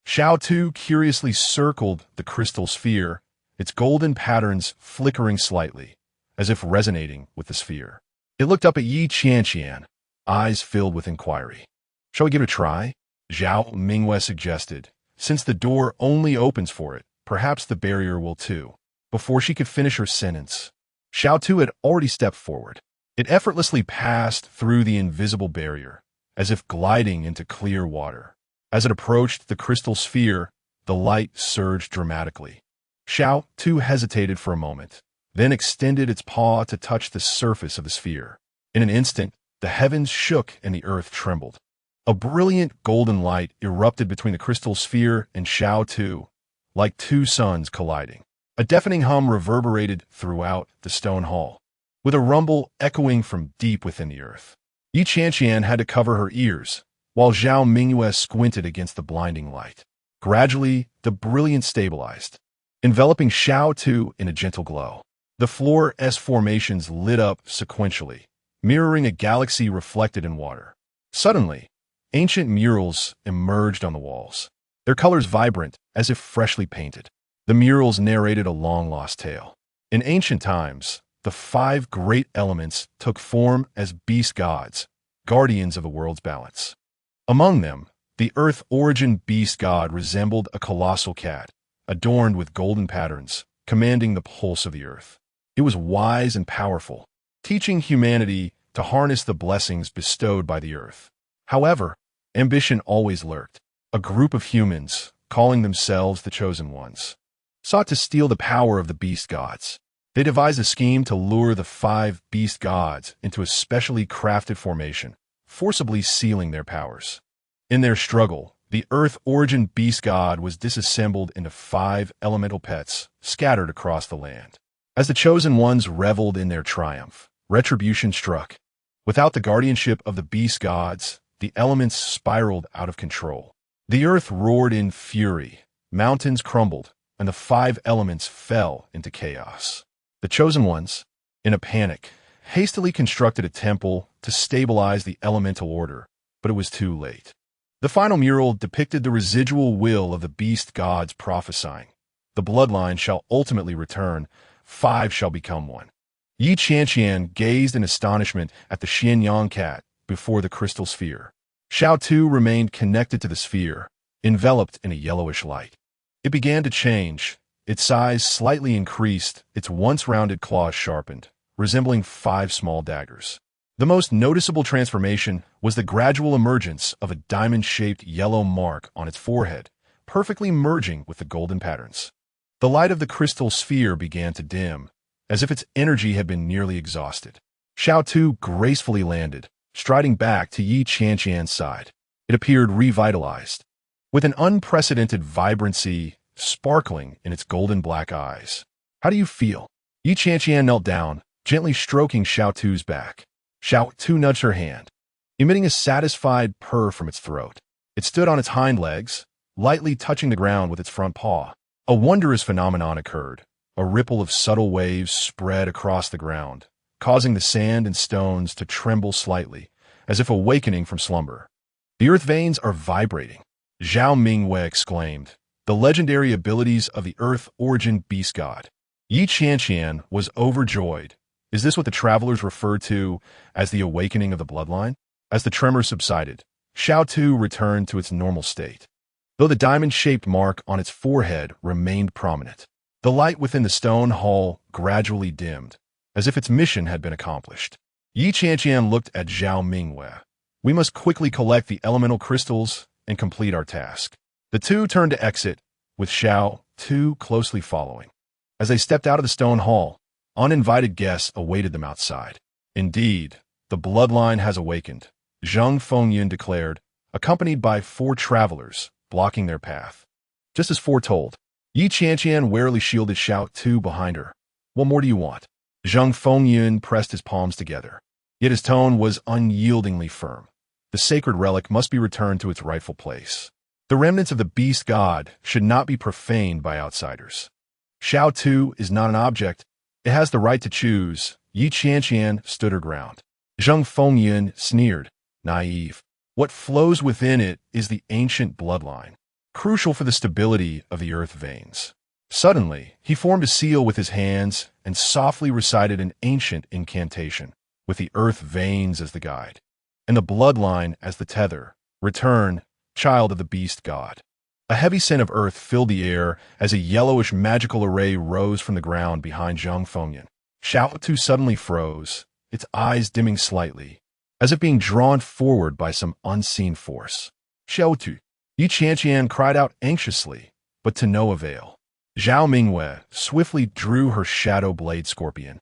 Xiao Tu curiously circled the crystal sphere, its golden patterns flickering slightly, as if resonating with the sphere. It looked up at Yi Qianqian, eyes filled with inquiry. Shall we give it a try? Zhao Mingyue suggested. Since the door only opens for it, perhaps the barrier will too. Before she could finish her sentence, Xiao Tu had already stepped forward. It effortlessly passed through the invisible barrier, as if gliding into clear water. As it approached the crystal sphere, the light surged dramatically. Xiao Tu hesitated for a moment, then extended its paw to touch the surface of the sphere. In an instant, the heavens shook and the earth trembled. A brilliant golden light erupted between the crystal sphere and Xiao Tu, like two suns colliding. A deafening hum reverberated throughout the stone hall, with a rumble echoing from deep within the earth. Qianqian had to cover her ears, while Zhao Mingyue squinted against the blinding light. Gradually, the brilliance stabilized, enveloping Xiao Tu in a gentle glow. The floor S formations lit up sequentially, mirroring a galaxy reflected in water. Suddenly, ancient murals emerged on the walls, their colors vibrant as if freshly painted. The murals narrated a long-lost tale. In ancient times, the 5 great elements took form as beast gods, guardians of the world's balance. Among them, the Earth origin beast god resembled a colossal cat, adorned with golden patterns, commanding the pulse of the earth. It was wise and powerful, teaching humanity to harness the blessings bestowed by the earth. However, ambition always lurked. A group of humans, calling themselves the Chosen Ones, sought to steal the power of the beast gods. They devised a scheme to lure the 5 beast gods into a specially crafted formation, forcibly sealing their powers. In their struggle, the Earth origin beast god was disassembled into 5 elemental pets scattered across the land. As the Chosen Ones reveled in their triumph, retribution struck. Without the guardianship of the beast gods, the elements spiraled out of control. The earth roared in fury, mountains crumbled, and the 5 elements fell into chaos. The Chosen Ones, in a panic, hastily constructed a temple to stabilize the elemental order, but it was too late. The final mural depicted the residual will of the beast gods prophesying. The bloodline shall ultimately return, 5 shall become one. Qianqian gazed in astonishment at the Qianqian cat before the crystal sphere. Xiao Tu remained connected to the sphere, enveloped in a yellowish light. It began to change. Its size slightly increased, its once rounded claws sharpened, resembling 5 small daggers. The most noticeable transformation was the gradual emergence of a diamond-shaped yellow mark on its forehead, perfectly merging with the golden patterns. The light of the crystal sphere began to dim, as if its energy had been nearly exhausted. Xiao Tu gracefully landed, striding back to Qianqian's side. It appeared revitalized, with an unprecedented vibrancy sparkling in its golden black eyes. "How do you feel?" Qianqian knelt down, gently stroking Xiao Tu's back. Xiao Tu nudged her hand, emitting a satisfied purr from its throat. It stood on its hind legs, lightly touching the ground with its front paw. A wondrous phenomenon occurred. A ripple of subtle waves spread across the ground, causing the sand and stones to tremble slightly, as if awakening from slumber. "The earth veins are vibrating," Zhao Mingyue exclaimed. "The legendary abilities of the Earth origin beast god." Qianqian was overjoyed. Is this what the travelers referred to as the awakening of the bloodline? As the tremor subsided, Xiao Tu returned to its normal state, though the diamond-shaped mark on its forehead remained prominent. The light within the stone hall gradually dimmed, as if its mission had been accomplished. Qianqian looked at Zhao Mingyue. "We must quickly collect the elemental crystals and complete our task." The two turned to exit, with Xiao Tu closely following. As they stepped out of the stone hall, uninvited guests awaited them outside. "Indeed, the bloodline has awakened," Zhang Fengyan declared, accompanied by 4 travelers, blocking their path. Just as foretold, Qianqian warily shielded Xiao Tu behind her. "What more do you want?" Zhang Fengyan pressed his palms together, yet his tone was unyieldingly firm. "The sacred relic must be returned to its rightful place. The remnants of the beast god should not be profaned by outsiders. Xiao Tu is not an object. It has the right to choose." Qianqian stood her ground. Zhang Fengyan sneered, "Naive. What flows within it is the ancient bloodline, crucial for the stability of the earth veins." Suddenly, he formed a seal with his hands and softly recited an ancient incantation, with the earth veins as the guide, and the bloodline as the tether. "Return, child of the beast god." A heavy scent of earth filled the air as a yellowish magical array rose from the ground behind Zhang Fengyan. Xiao Tu suddenly froze, its eyes dimming slightly, as if being drawn forward by some unseen force. "Xiao Tu!" Qianqian cried out anxiously, but to no avail. Zhao Mingyue swiftly drew her shadow blade scorpion,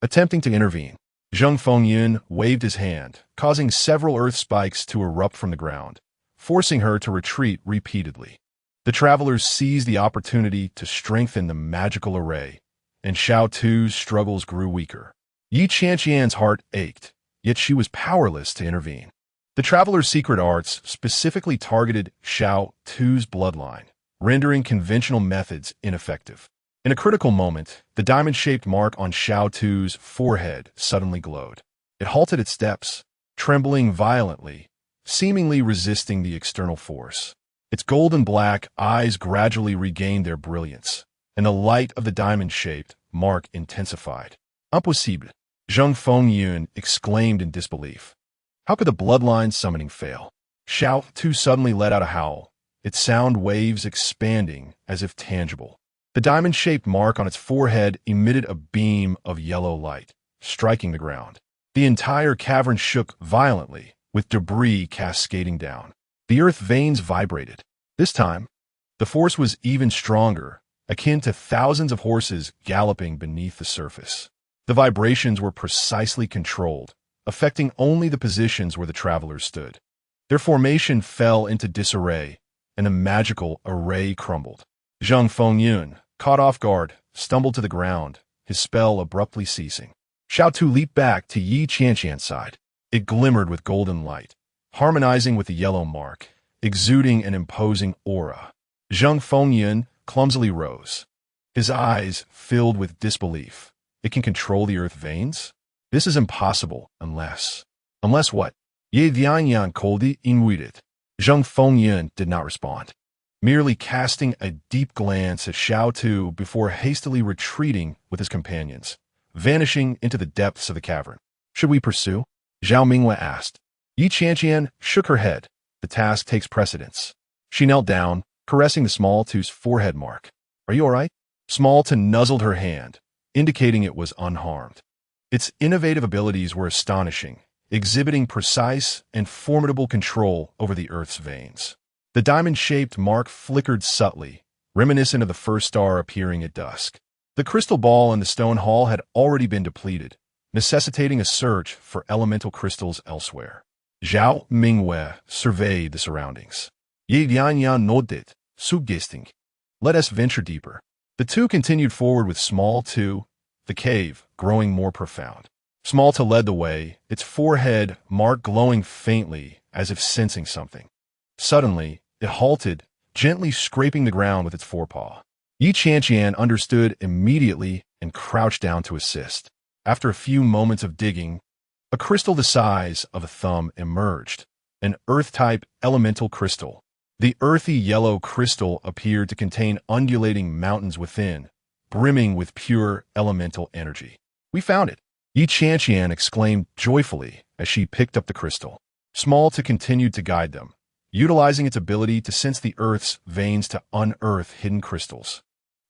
attempting to intervene. Zheng Fengyun waved his hand, causing several earth spikes to erupt from the ground, forcing her to retreat repeatedly. The travelers seized the opportunity to strengthen the magical array, and Xiao Tu's struggles grew weaker. Yi Qianqian's heart ached, yet she was powerless to intervene. The traveler's secret arts specifically targeted Xiao Tu's bloodline, rendering conventional methods ineffective. In a critical moment, the diamond-shaped mark on Xiao Tu's forehead suddenly glowed. It halted its steps, trembling violently, seemingly resisting the external force. Its golden-black eyes gradually regained their brilliance, and the light of the diamond-shaped mark intensified. Impossible! Zheng Fengyun exclaimed in disbelief. How could the bloodline summoning fail? Xiao Tu suddenly let out a howl, its sound waves expanding as if tangible. The diamond-shaped mark on its forehead emitted a beam of yellow light, striking the ground. The entire cavern shook violently, with debris cascading down. The earth veins vibrated. This time, the force was even stronger, akin to thousands of horses galloping beneath the surface. The vibrations were precisely controlled, affecting only the positions where the travelers stood. Their formation fell into disarray, and the magical array crumbled. Zheng Fengyun, caught off guard, stumbled to the ground, his spell abruptly ceasing. Xiao Tu leaped back to Yi Qianqian's side. It glimmered with golden light, harmonizing with the yellow mark, exuding an imposing aura. Zheng Fengyun clumsily rose, his eyes filled with disbelief. It can control the earth veins? This is impossible unless... Unless what? Ye Dianyan Koldi Inuited. Zheng Fengyun did not respond, merely casting a deep glance at Xiao Tu before hastily retreating with his companions, vanishing into the depths of the cavern. Should we pursue? Zhao Mingwe asked. Yi Qianqian shook her head. The task takes precedence. She knelt down, caressing the Small Tu's forehead mark. Are you all right? Small Tu nuzzled her hand, indicating it was unharmed. Its innovative abilities were astonishing, exhibiting precise and formidable control over the Earth's veins. The diamond-shaped mark flickered subtly, reminiscent of the first star appearing at dusk. The crystal ball in the stone hall had already been depleted, necessitating a search for elemental crystals elsewhere. Zhao Mingwe surveyed the surroundings. Ye Dianyan nodded, suggesting, let us venture deeper. The two continued forward with Small Tu, the cave growing more profound. Small Tu led the way, its forehead mark glowing faintly as if sensing something. Suddenly, it halted, gently scraping the ground with its forepaw. Yi Qianqian understood immediately and crouched down to assist. After a few moments of digging, a crystal the size of a thumb emerged, an Earth-type elemental crystal. The earthy yellow crystal appeared to contain undulating mountains within, brimming with pure elemental energy. We found it! Yi Qianqian exclaimed joyfully as she picked up the crystal. Small Tu continued to guide them, utilizing its ability to sense the Earth's veins to unearth hidden crystals.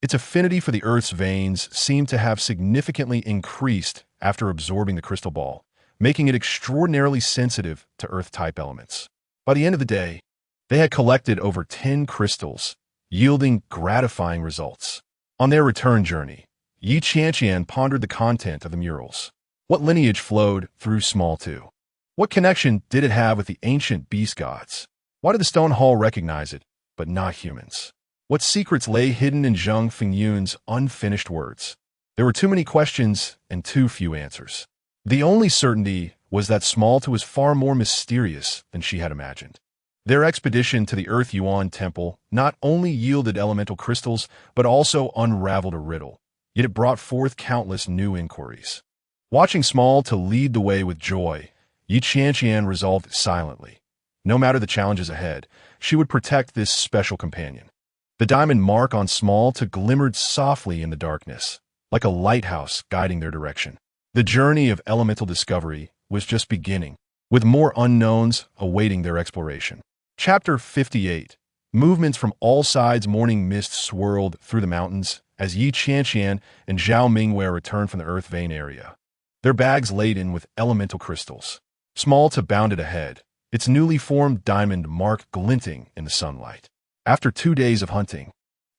Its affinity for the Earth's veins seemed to have significantly increased after absorbing the crystal ball, making it extraordinarily sensitive to Earth-type elements. By the end of the day, they had collected over 10 crystals, yielding gratifying results. On their return journey, Yi Qianqian pondered the content of the murals. What lineage flowed through Small Tu? What connection did it have with the ancient beast gods? Why did the stone hall recognize it, but not humans? What secrets lay hidden in Zheng Fengyun's unfinished words? There were too many questions and too few answers. The only certainty was that Small Tu was far more mysterious than she had imagined. Their expedition to the Earth Yuan Temple not only yielded elemental crystals, but also unraveled a riddle, yet it brought forth countless new inquiries. Watching Small Tu lead the way with joy, Yi Qianqian resolved silently. No matter the challenges ahead, she would protect this special companion. The diamond mark on Small Tu glimmered softly in the darkness, like a lighthouse guiding their direction. The journey of elemental discovery was just beginning, with more unknowns awaiting their exploration. Chapter 58. Movements from all sides. Morning mist swirled through the mountains as Yi Qianqian and Zhao Mingwe returned from the Earth Vein area, their bags laden with elemental crystals. Small Tu bounded ahead, its newly formed diamond mark glinting in the sunlight. After 2 days of hunting,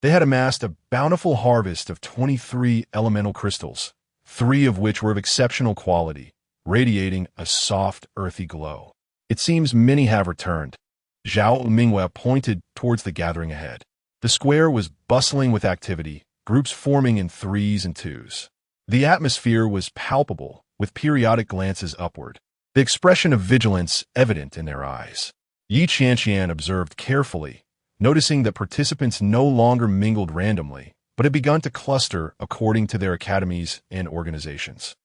they had amassed a bountiful harvest of 23 elemental crystals, 3 of which were of exceptional quality, radiating a soft, earthy glow. It seems many have returned. Zhao Minghua pointed towards the gathering ahead. The square was bustling with activity, groups forming in threes and twos. The atmosphere was palpable, with periodic glances upward, the expression of vigilance evident in their eyes. Qianqian observed carefully, noticing that participants no longer mingled randomly, but had begun to cluster according to their academies and organizations.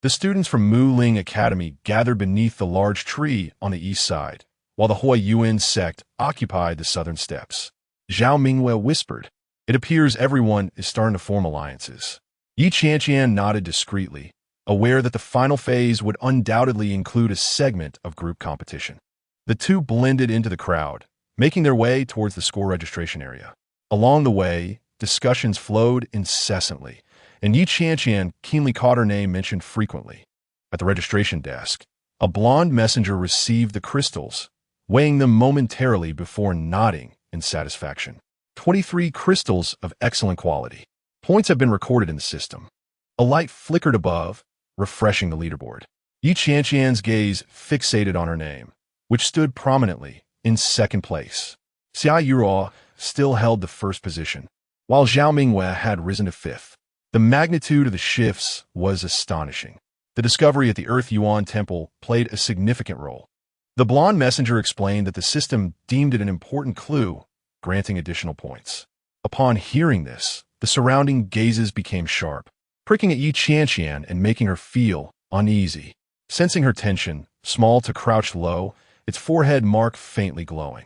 The students from Muling Academy gathered beneath the large tree on the east side, while the Huayuan sect occupied the southern steps. Zhao Minghua whispered, "It appears everyone is starting to form alliances." Qianqian nodded discreetly, aware that the final phase would undoubtedly include a segment of group competition. The two blended into the crowd, making their way towards the score registration area. Along the way, discussions flowed incessantly, and Qianqian keenly caught her name mentioned frequently. At the registration desk, a blonde messenger received the crystals, weighing them momentarily before nodding in satisfaction. 23 crystals of excellent quality. Points have been recorded in the system. A light flickered above, refreshing the leaderboard. Qianqian's gaze fixated on her name, which stood prominently in second place. Xia Yuruo still held the first position, while Zhao Minghua had risen to fifth. The magnitude of the shifts was astonishing. The discovery at the Earth Yuan Temple played a significant role. The blonde messenger explained that the system deemed it an important clue, granting additional points. Upon hearing this, the surrounding gazes became sharp, pricking at Qianqian and making her feel uneasy. Sensing her tension, small to crouched low, its forehead mark faintly glowing.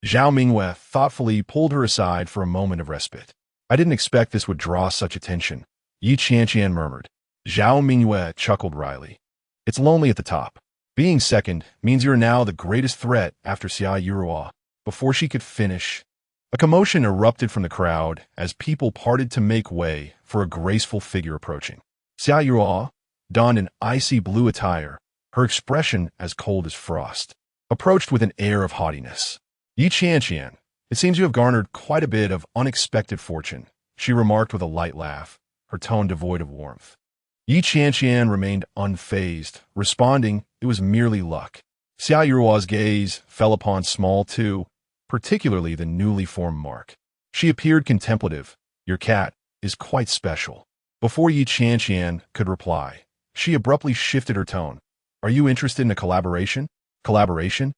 Zhao Minghua thoughtfully pulled her aside for a moment of respite. "I didn't expect this would draw such attention," Qianqian murmured. Zhao Minghua chuckled wryly. "It's lonely at the top. Being second means you're now the greatest threat after Xia Yuruo." Before she could finish, a commotion erupted from the crowd as people parted to make way for a graceful figure approaching. Xia Yuruo, donned in icy blue attire, her expression as cold as frost, approached with an air of haughtiness. "Qianqian, it seems you have garnered quite a bit of unexpected fortune," she remarked with a light laugh, her tone devoid of warmth. Qianqian remained unfazed, responding it was merely luck. Xia Yuruo's gaze fell upon small two, particularly the newly formed mark. She appeared contemplative. "Your cat is quite special." Before Qianqian could reply, she abruptly shifted her tone. "Are you interested in a collaboration?" Collaboration?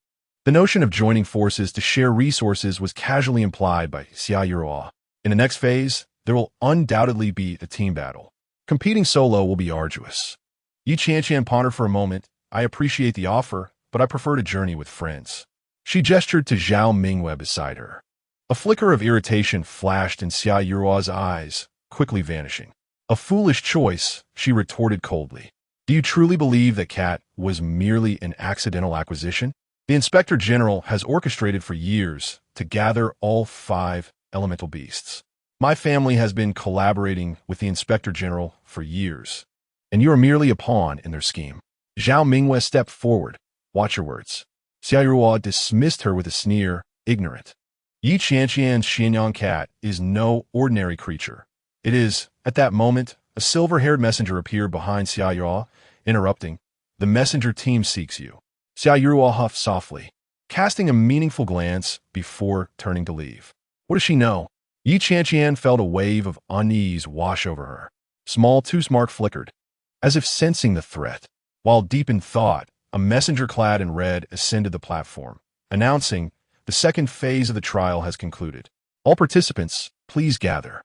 The notion of joining forces to share resources was casually implied by Xia Yuruo. In the next phase, there will undoubtedly be a team battle. Competing solo will be arduous. Qianqian pondered for a moment. "I appreciate the offer, but I prefer to journey with friends." She gestured to Zhao Minghua beside her. A flicker of irritation flashed in Xia Yuruo's eyes, quickly vanishing. "A foolish choice," she retorted coldly. "Do you truly believe that Cat was merely an accidental acquisition? The Inspector General has orchestrated for years to gather all 5 elemental beasts. My family has been collaborating with the Inspector General for years, and you are merely a pawn in their scheme." Zhao Minghua stepped forward. "Watch your words." Xia Yuruo dismissed her with a sneer, ignorant. Qianqian's Qianqian cat is no ordinary creature. It is, at that moment, a silver-haired messenger appeared behind Xia Yuruo, interrupting. "The messenger team seeks you." Xia Yuruo huffed softly, casting a meaningful glance before turning to leave. What does she know? Qianqian felt a wave of unease wash over her. Small tooth mark flickered, as if sensing the threat. While deep in thought, a messenger clad in red ascended the platform, announcing, "The second phase of the trial has concluded. All participants, please gather."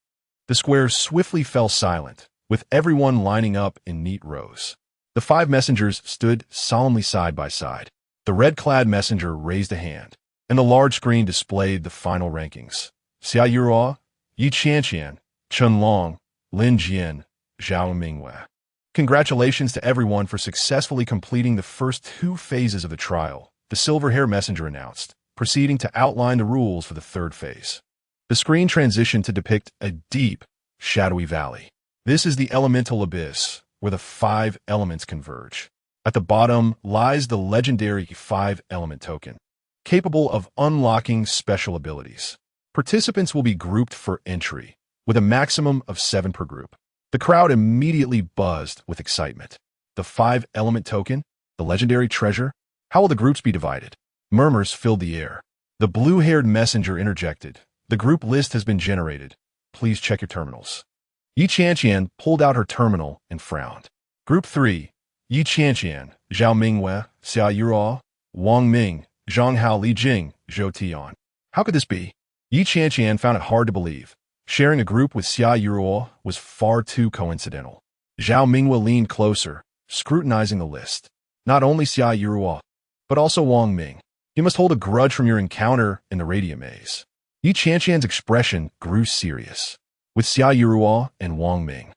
The square swiftly fell silent, with everyone lining up in neat rows. The 5 messengers stood solemnly side by side. The red-clad messenger raised a hand, and the large screen displayed the final rankings. Xia Yuruo, Qianqian, Chenlong, Lin Jian, Zhao Minghua. "Congratulations to everyone for successfully completing the first 2 phases of the trial," the silver-haired messenger announced, proceeding to outline the rules for the 3rd phase. The screen transitioned to depict a deep, shadowy valley. This is the elemental abyss, where the 5 elements converge. At the bottom lies the legendary 5-element token, capable of unlocking special abilities. Participants will be grouped for entry, with a maximum of 7 per group. The crowd immediately buzzed with excitement. The 5-element token? The legendary treasure? How will the groups be divided? Murmurs filled the air. The blue-haired messenger interjected. The group list has been generated. Please check your terminals. Qianqian pulled out her terminal and frowned. Group 3. Qianqian, Zhao Mingwei, Xia Yuruo, Wang Ming, Zhonghao Li Jing, Zhou Tian. How could this be? Qianqian found it hard to believe. Sharing a group with Xia Yuruo was far too coincidental. Zhao Mingwei leaned closer, scrutinizing the list. Not only Xia Yuruo, but also Wang Ming. You must hold a grudge from your encounter in the radiant maze. Qianqian's expression grew serious. With Xia Yuruo and Wang Ming,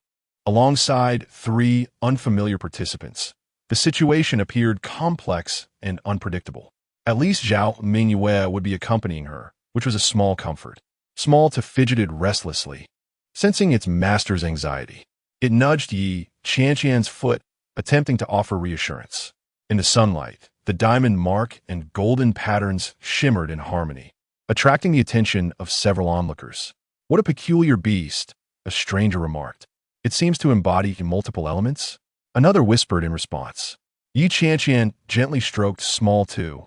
alongside 3 unfamiliar participants, the situation appeared complex and unpredictable. At least Zhao Mingyue would be accompanying her, which was a small comfort. Small to fidgeted restlessly, sensing its master's anxiety. It nudged Qianqian's foot, attempting to offer reassurance. In the sunlight, the diamond mark and golden patterns shimmered in harmony, attracting the attention of several onlookers. What a peculiar beast, a stranger remarked. It seems to embody multiple elements. Another whispered in response. Qianqian gently stroked small two,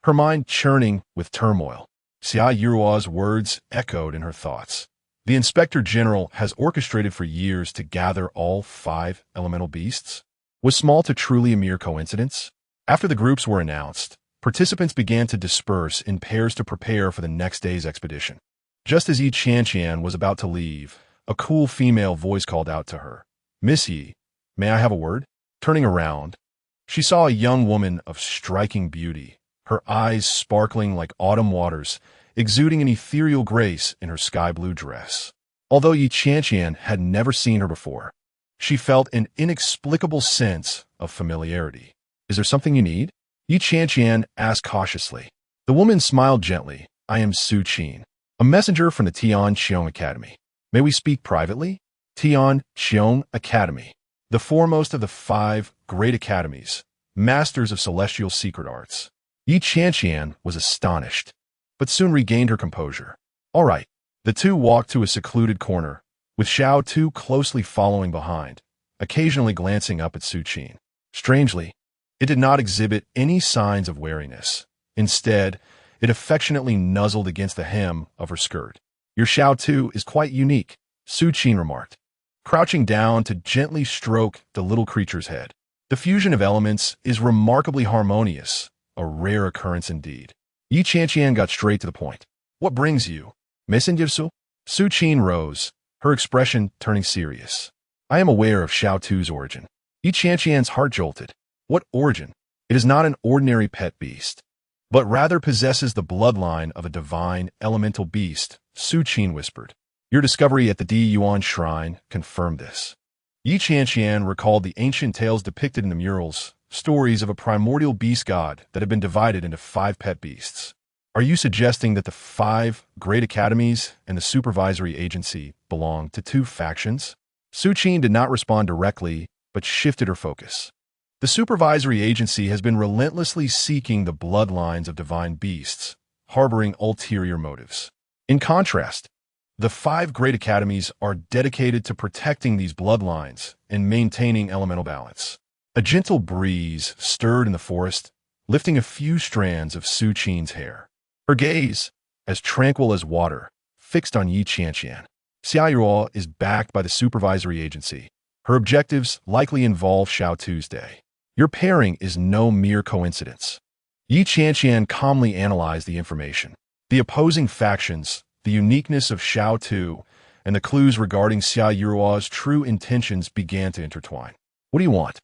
her mind churning with turmoil. Xia Yuruo's words echoed in her thoughts. The Inspector General has orchestrated for years to gather all 5 elemental beasts. Was small to truly a mere coincidence? After the groups were announced, participants began to disperse in pairs to prepare for the next day's expedition. Just as Qianqian was about to leave, a cool female voice called out to her. Miss Yi, may I have a word? Turning around, she saw a young woman of striking beauty, her eyes sparkling like autumn waters, exuding an ethereal grace in her sky-blue dress. Although Qianqian had never seen her before, she felt an inexplicable sense of familiarity. Is there something you need? Qianqian asked cautiously. The woman smiled gently. I am Su Qin, a messenger from the Qianqian Academy. May we speak privately? Qianqian Academy, the foremost of the 5 great academies, masters of celestial secret arts. Qianqian was astonished, but soon regained her composure. All right. The two walked to a secluded corner, with Xiao Tu closely following behind, occasionally glancing up at Su Qin. Strangely, it did not exhibit any signs of wariness. Instead, it affectionately nuzzled against the hem of her skirt. Your Xiao Tu is quite unique, Su Qin remarked, crouching down to gently stroke the little creature's head. The fusion of elements is remarkably harmonious, a rare occurrence indeed. Qianqian got straight to the point. What brings you? Messenger Su? Su Qin rose, her expression turning serious. I am aware of Xiao Tu's origin. Qianqian's heart jolted. What origin? It is not an ordinary pet beast, but rather possesses the bloodline of a divine elemental beast, Su Qin whispered. Your discovery at the Di Yuan Shrine confirmed this. Qianqian recalled the ancient tales depicted in the murals, stories of a primordial beast god that had been divided into 5 pet beasts. Are you suggesting that the 5 great academies and the supervisory agency belong to 2 factions? Su Qin did not respond directly, but shifted her focus. The supervisory agency has been relentlessly seeking the bloodlines of divine beasts, harboring ulterior motives. In contrast, the 5 great academies are dedicated to protecting these bloodlines and maintaining elemental balance. A gentle breeze stirred in the forest, lifting a few strands of Su Qin's hair. Her gaze, as tranquil as water, fixed on Qianqian. Xia Yuruo is backed by the supervisory agency. Her objectives likely involve Xiao Tu's day. Your pairing is no mere coincidence. Qianqian calmly analyzed the information. The opposing factions, the uniqueness of Xiao Tu, and the clues regarding Xia Yuruo's true intentions began to intertwine. What do you want?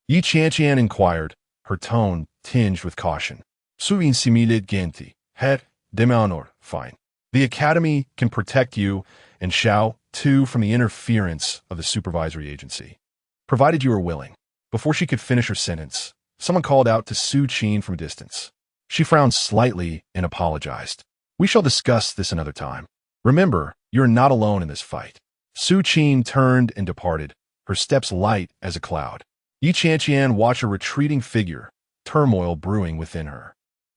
Qianqian inquired, her tone tinged with caution. Suin simile genti, het demanor, fine. The academy can protect you and Xiao Tu from the interference of the supervisory agency, provided you are willing. Before she could finish her sentence, someone called out to Su Qin from a distance. She frowned slightly and apologized. We shall discuss this another time. Remember, you are not alone in this fight. Su Qin turned and departed, her steps light as a cloud. Qianqian watched a retreating figure, turmoil brewing within her.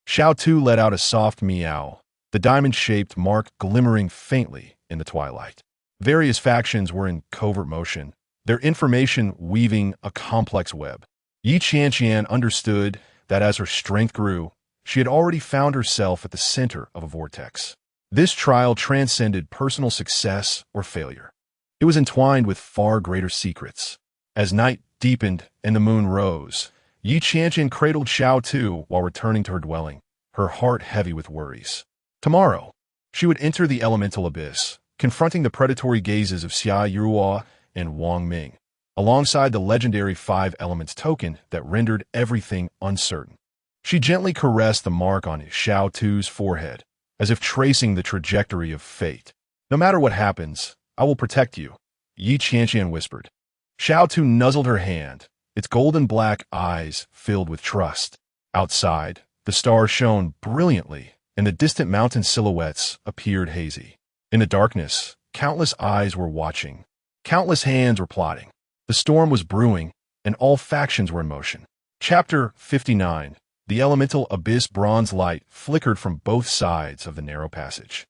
Xiao Tu let out a soft meow, the diamond-shaped mark glimmering faintly in the twilight. Various factions were in covert motion, their information weaving a complex web. Yi Qianqian understood that as her strength grew, she had already found herself at the center of a vortex. This trial transcended personal success or failure. It was entwined with far greater secrets. As night deepened and the moon rose, Yi Qianqian cradled Xiao Tu while returning to her dwelling, her heart heavy with worries. Tomorrow, she would enter the elemental abyss, confronting the predatory gazes of Xia Yuruo and Wang Ming, alongside the legendary 5 elements token that rendered everything uncertain. She gently caressed the mark on Xiao Tu's forehead, as if tracing the trajectory of fate. No matter what happens, I will protect you, Yi Qianqian whispered. Xiao Tu nuzzled her hand, its golden black eyes filled with trust. Outside, the stars shone brilliantly, and the distant mountain silhouettes appeared hazy. In the darkness, countless eyes were watching. Countless hands were plotting. The storm was brewing, and all factions were in motion. Chapter 59. The elemental abyss bronze light flickered from both sides of the narrow passage.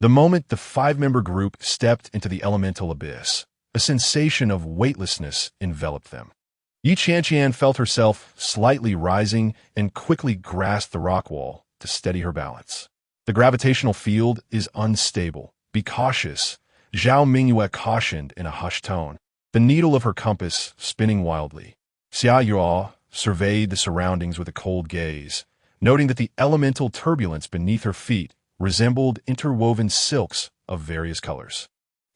The moment the 5-member group stepped into the elemental abyss, a sensation of weightlessness enveloped them. Yi Qianqian felt herself slightly rising and quickly grasped the rock wall to steady her balance. The gravitational field is unstable. Be cautious, Zhao Mingyue cautioned in a hushed tone, the needle of her compass spinning wildly. Xia Yuo surveyed the surroundings with a cold gaze, noting that the elemental turbulence beneath her feet resembled interwoven silks of various colors.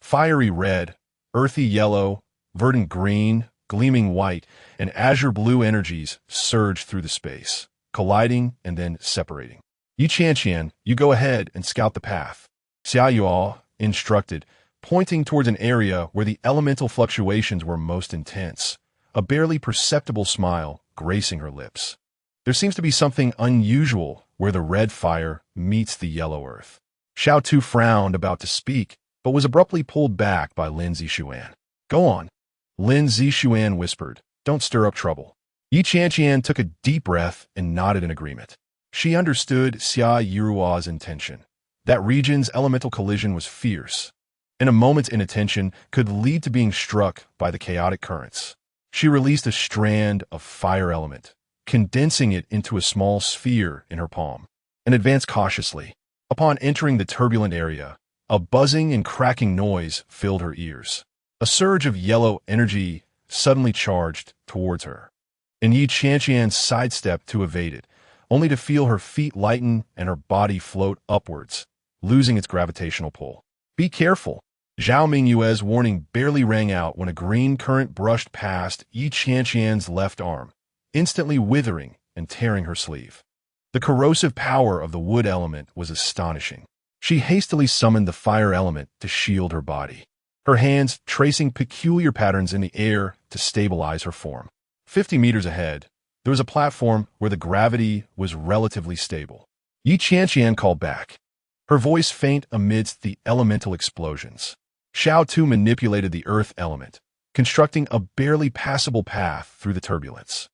Fiery red, earthy yellow, verdant green, gleaming white, and azure blue energies surged through the space, colliding and then separating. Yi Qianqian, you go ahead and scout the path, Xia Yuo instructed, pointing towards an area where the elemental fluctuations were most intense, a barely perceptible smile gracing her lips. There seems to be something unusual where the red fire meets the yellow earth. Xiao Tu frowned, about to speak, but was abruptly pulled back by Lin Zixuan. Go on, Lin Zixuan whispered. Don't stir up trouble. Yi Qianqian took a deep breath and nodded in agreement. She understood Xia Yuruo's intention. That region's elemental collision was fierce, and a moment's inattention could lead to being struck by the chaotic currents. She released a strand of fire element, condensing it into a small sphere in her palm, and advanced cautiously. Upon entering the turbulent area, a buzzing and cracking noise filled her ears. A surge of yellow energy suddenly charged towards her, and Yi Qianqian sidestepped to evade it, only to feel her feet lighten and her body float upwards, losing its gravitational pull. Be careful. Zhao Mingyue's warning barely rang out when a green current brushed past Yi Qianqian's left arm, instantly withering and tearing her sleeve. The corrosive power of the wood element was astonishing. She hastily summoned the fire element to shield her body, her hands tracing peculiar patterns in the air to stabilize her form. 50 meters ahead, there was a platform where the gravity was relatively stable. Yi Qianqian called back, her voice faint amidst the elemental explosions. Xiao Tu manipulated the earth element, constructing a barely passable path through the turbulence.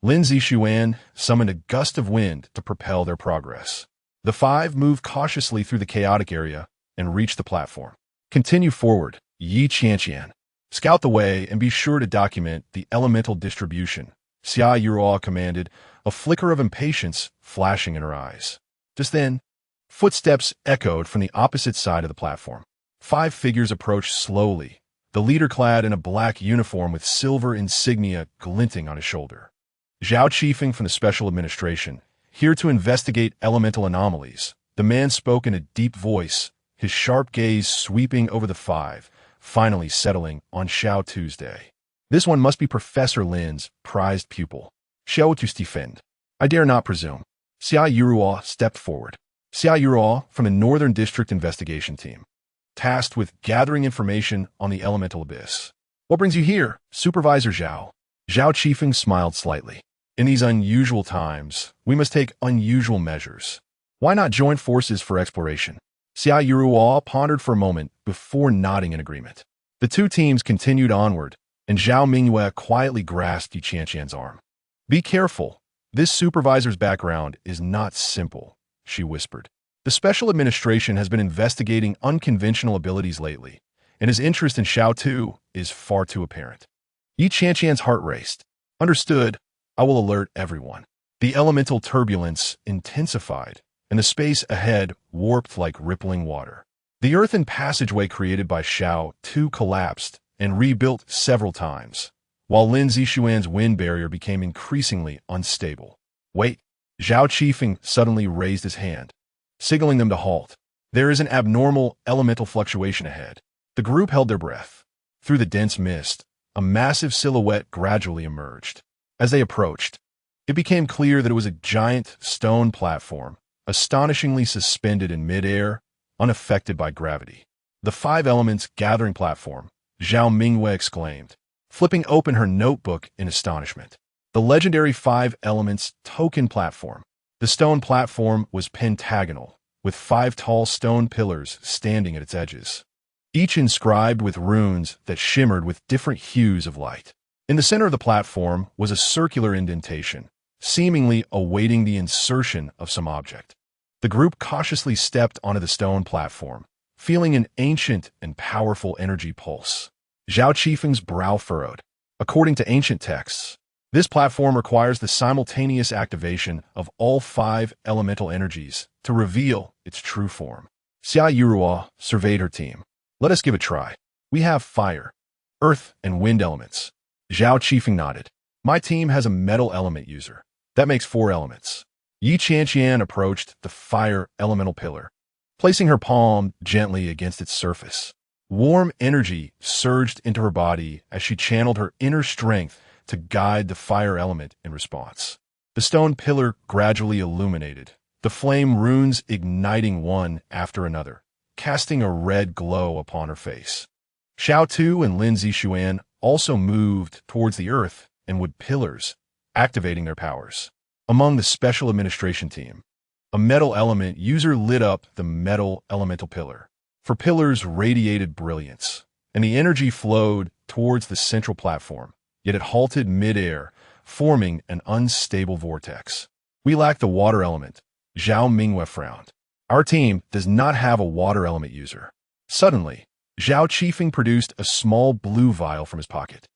Lin Zixuan summoned a gust of wind to propel their progress. The 5 moved cautiously through the chaotic area and reached the platform. Continue forward, Yi Qianqian. Scout the way and be sure to document the elemental distribution, Xia Yuruo commanded, a flicker of impatience flashing in her eyes. Just then, footsteps echoed from the opposite side of the platform. 5 figures approached slowly, the leader clad in a black uniform with silver insignia glinting on his shoulder. Zhao Qifeng from the Special Administration, here to investigate elemental anomalies. The man spoke in a deep voice, his sharp gaze sweeping over the 5, finally settling on Xiao Tuesday. This one must be Professor Lin's prized pupil. Xiao Tu Stipend. I dare not presume. Xia Yuruo stepped forward. Xia Yuruo from the Northern District Investigation Team, tasked with gathering information on the elemental abyss. What brings you here, Supervisor Zhao? Zhao Qifeng smiled slightly. In these unusual times, we must take unusual measures. Why not join forces for exploration? Xia Yuruo pondered for a moment before nodding in agreement. The 2 teams continued onward, and Zhao Mingyue quietly grasped Yi Qianqian's arm. Be careful. This supervisor's background is not simple, she whispered. The Special Administration has been investigating unconventional abilities lately, and his interest in Xiao Tu is far too apparent. Yi Qianqian's heart raced. Understood, I will alert everyone. The elemental turbulence intensified, and the space ahead warped like rippling water. The earthen passageway created by Xiao Tu collapsed and rebuilt several times, while Lin Zixuan's wind barrier became increasingly unstable. Wait! Zhao Qifeng suddenly raised his hand, signaling them to halt. There is an abnormal elemental fluctuation ahead. The group held their breath. Through the dense mist, a massive silhouette gradually emerged. As they approached, it became clear that it was a giant stone platform, astonishingly suspended in midair, unaffected by gravity. The five elements gathering platform, Zhao Mingwei exclaimed, flipping open her notebook in astonishment. The legendary five elements token platform. The stone platform was pentagonal, with five tall stone pillars standing at its edges, each inscribed with runes that shimmered with different hues of light. In the center of the platform was a circular indentation, seemingly awaiting the insertion of some object. The group cautiously stepped onto the stone platform, feeling an ancient and powerful energy pulse. Zhao Qifeng's brow furrowed. According to ancient texts, this platform requires the simultaneous activation of all five elemental energies to reveal its true form. Xia Yurua surveyed her team. Let us give it a try. We have fire, earth, and wind elements. Zhao Qifeng nodded. My team has a metal element user. That makes 4 elements. Qianqian approached the fire elemental pillar, placing her palm gently against its surface. Warm energy surged into her body as she channeled her inner strength to guide the fire element in response. The stone pillar gradually illuminated, the flame runes igniting one after another, casting a red glow upon her face. Xiao Tu and Lin Zixuan also moved towards the earth and wood pillars, activating their powers. Among the special administration team, a metal element user lit up the metal elemental pillar. For pillars radiated brilliance, and the energy flowed towards the central platform, yet it halted midair, forming an unstable vortex. We lack the water element. Zhao Mingwei frowned. Our team does not have a water element user. Suddenly, Zhao Qifeng produced a small blue vial from his pocket.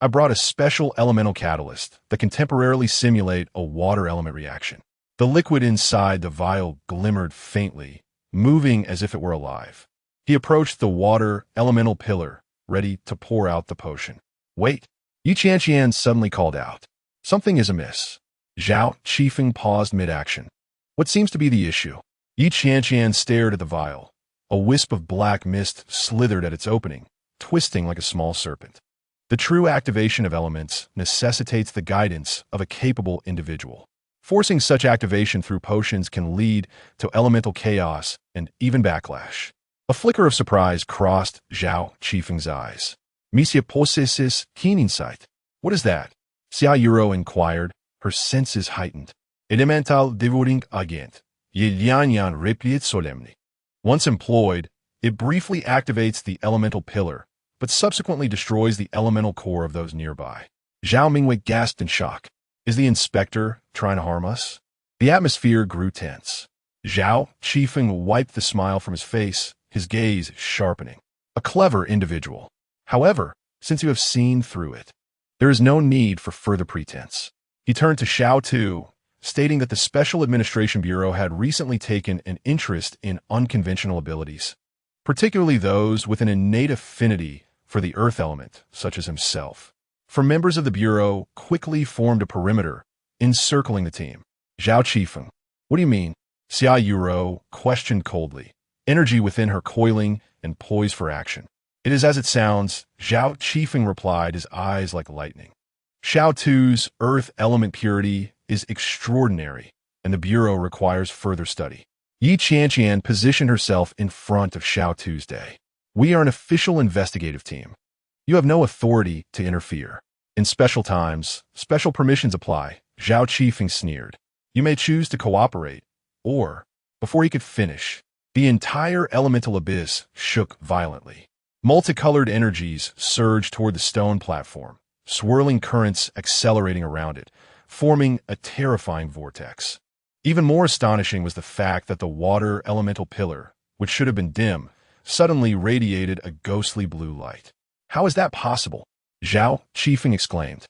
I brought a special elemental catalyst that can temporarily simulate a water element reaction. The liquid inside the vial glimmered faintly, moving as if it were alive. He approached the water elemental pillar, ready to pour out the potion. Wait! Qianqian suddenly called out. Something is amiss. Zhao Qifeng paused mid-action. What seems to be the issue? Qianqian stared at the vial. A wisp of black mist slithered at its opening, twisting like a small serpent. The true activation of elements necessitates the guidance of a capable individual. Forcing such activation through potions can lead to elemental chaos and even backlash. A flicker of surprise crossed Zhao Qifeng's eyes. Monsieur possesses keen insight. What is that? Xia Yuro inquired, her senses heightened. Elemental devouring agent. Qianqian replied solemnly. Once employed, it briefly activates the elemental pillar, but subsequently destroys the elemental core of those nearby. Zhao Mingwei gasped in shock. Is the inspector trying to harm us? The atmosphere grew tense. Zhao Qifeng wiped the smile from his face, his gaze sharpening. A clever individual. However, since you have seen through it, there is no need for further pretense. He turned to Xiao Tu, stating that the Special Administration Bureau had recently taken an interest in unconventional abilities, particularly those with an innate affinity for the earth element, such as himself. For members of the Bureau quickly formed a perimeter, encircling the team. Zhao Qifeng. What do you mean? Xia Yuro questioned coldly, energy within her coiling and poised for action. It is as it sounds, Zhao Qifeng replied, his eyes like lightning. Xiao Tu's earth element purity is extraordinary, and the Bureau requires further study. Qianqian positioned herself in front of Xiao Tu's day. We are an official investigative team. You have no authority to interfere. In special times, special permissions apply, Zhao Qifeng sneered. You may choose to cooperate, or, before he could finish, the entire elemental abyss shook violently. Multicolored energies surged toward the stone platform, swirling currents accelerating around it, forming a terrifying vortex. Even more astonishing was the fact that the water elemental pillar, which should have been dim, suddenly radiated a ghostly blue light. How is that possible? Zhao Qifeng exclaimed.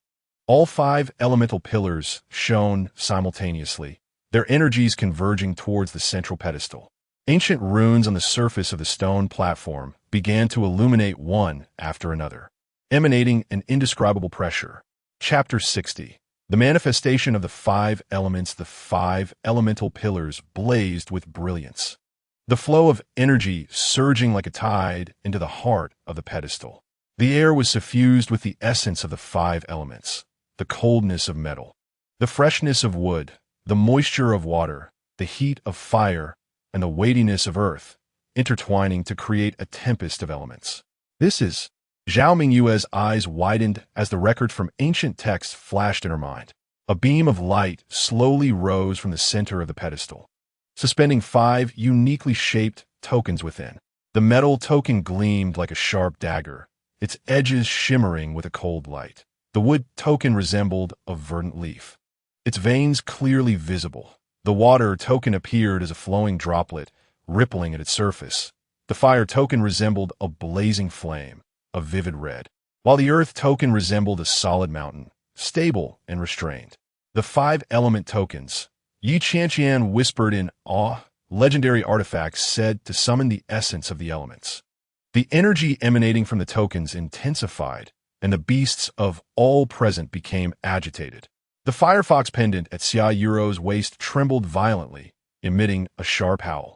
All 5 elemental pillars shone simultaneously, their energies converging towards the central pedestal. Ancient runes on the surface of the stone platform began to illuminate one after another, emanating an indescribable pressure. Chapter 60. The manifestation of the 5 elements. The 5 elemental pillars blazed with brilliance, the flow of energy surging like a tide into the heart of the pedestal. The air was suffused with the essence of the 5 elements, the coldness of metal, the freshness of wood, the moisture of water, the heat of fire, and the weightiness of earth, intertwining to create a tempest of elements. This is... Zhao Mingyue's eyes widened as the record from ancient texts flashed in her mind. A beam of light slowly rose from the center of the pedestal, suspending 5 uniquely shaped tokens within. The metal token gleamed like a sharp dagger, its edges shimmering with a cold light. The wood token resembled a verdant leaf, its veins clearly visible. The water token appeared as a flowing droplet, rippling at its surface. The fire token resembled a blazing flame, a vivid red, while the earth token resembled a solid mountain, stable and restrained. The 5 element tokens, Qianqian whispered in awe, legendary artifacts said to summon the essence of the elements. The energy emanating from the tokens intensified, and the beasts of all present became agitated. The firefox pendant at Xia Yuro's waist trembled violently, emitting a sharp howl.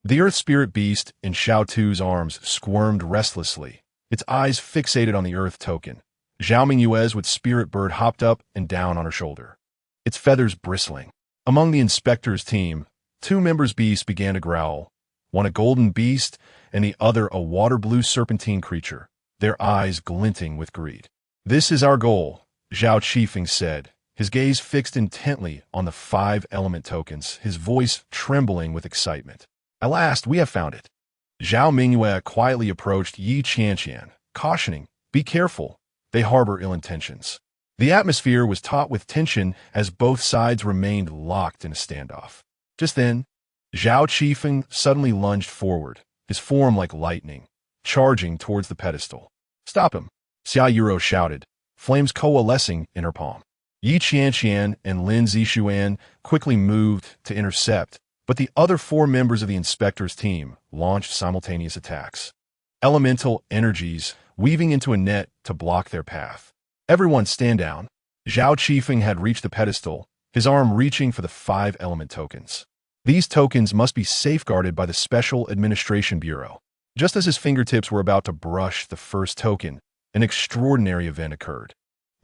The earth spirit beast in Xiao Tu's arms squirmed restlessly, its eyes fixated on the earth token. Zhao Mingyue's with spirit bird hopped up and down on her shoulder, its feathers bristling. Among the inspector's team, 2 members beasts began to growl, one a golden beast and the other a water-blue serpentine creature, their eyes glinting with greed. "This is our goal," Zhao Qifeng said, his gaze fixed intently on the 5 element tokens, his voice trembling with excitement. "At last, we have found it." Zhao Mingyue quietly approached Qianqian, cautioning, "Be careful, they harbor ill intentions." The atmosphere was taut with tension as both sides remained locked in a standoff. Just then, Zhao Qifeng suddenly lunged forward, his form like lightning, charging towards the pedestal. "Stop him!" Xia Yuro shouted, flames coalescing in her palm. Qianqian and Lin Zishuan quickly moved to intercept, but the other 4 members of the inspector's team launched simultaneous attacks, elemental energies weaving into a net to block their path. "Everyone stand down." Zhao Qifeng had reached the pedestal, his arm reaching for the 5 element tokens. These tokens must be safeguarded by the Special Administration Bureau. Just as his fingertips were about to brush the first token, an extraordinary event occurred.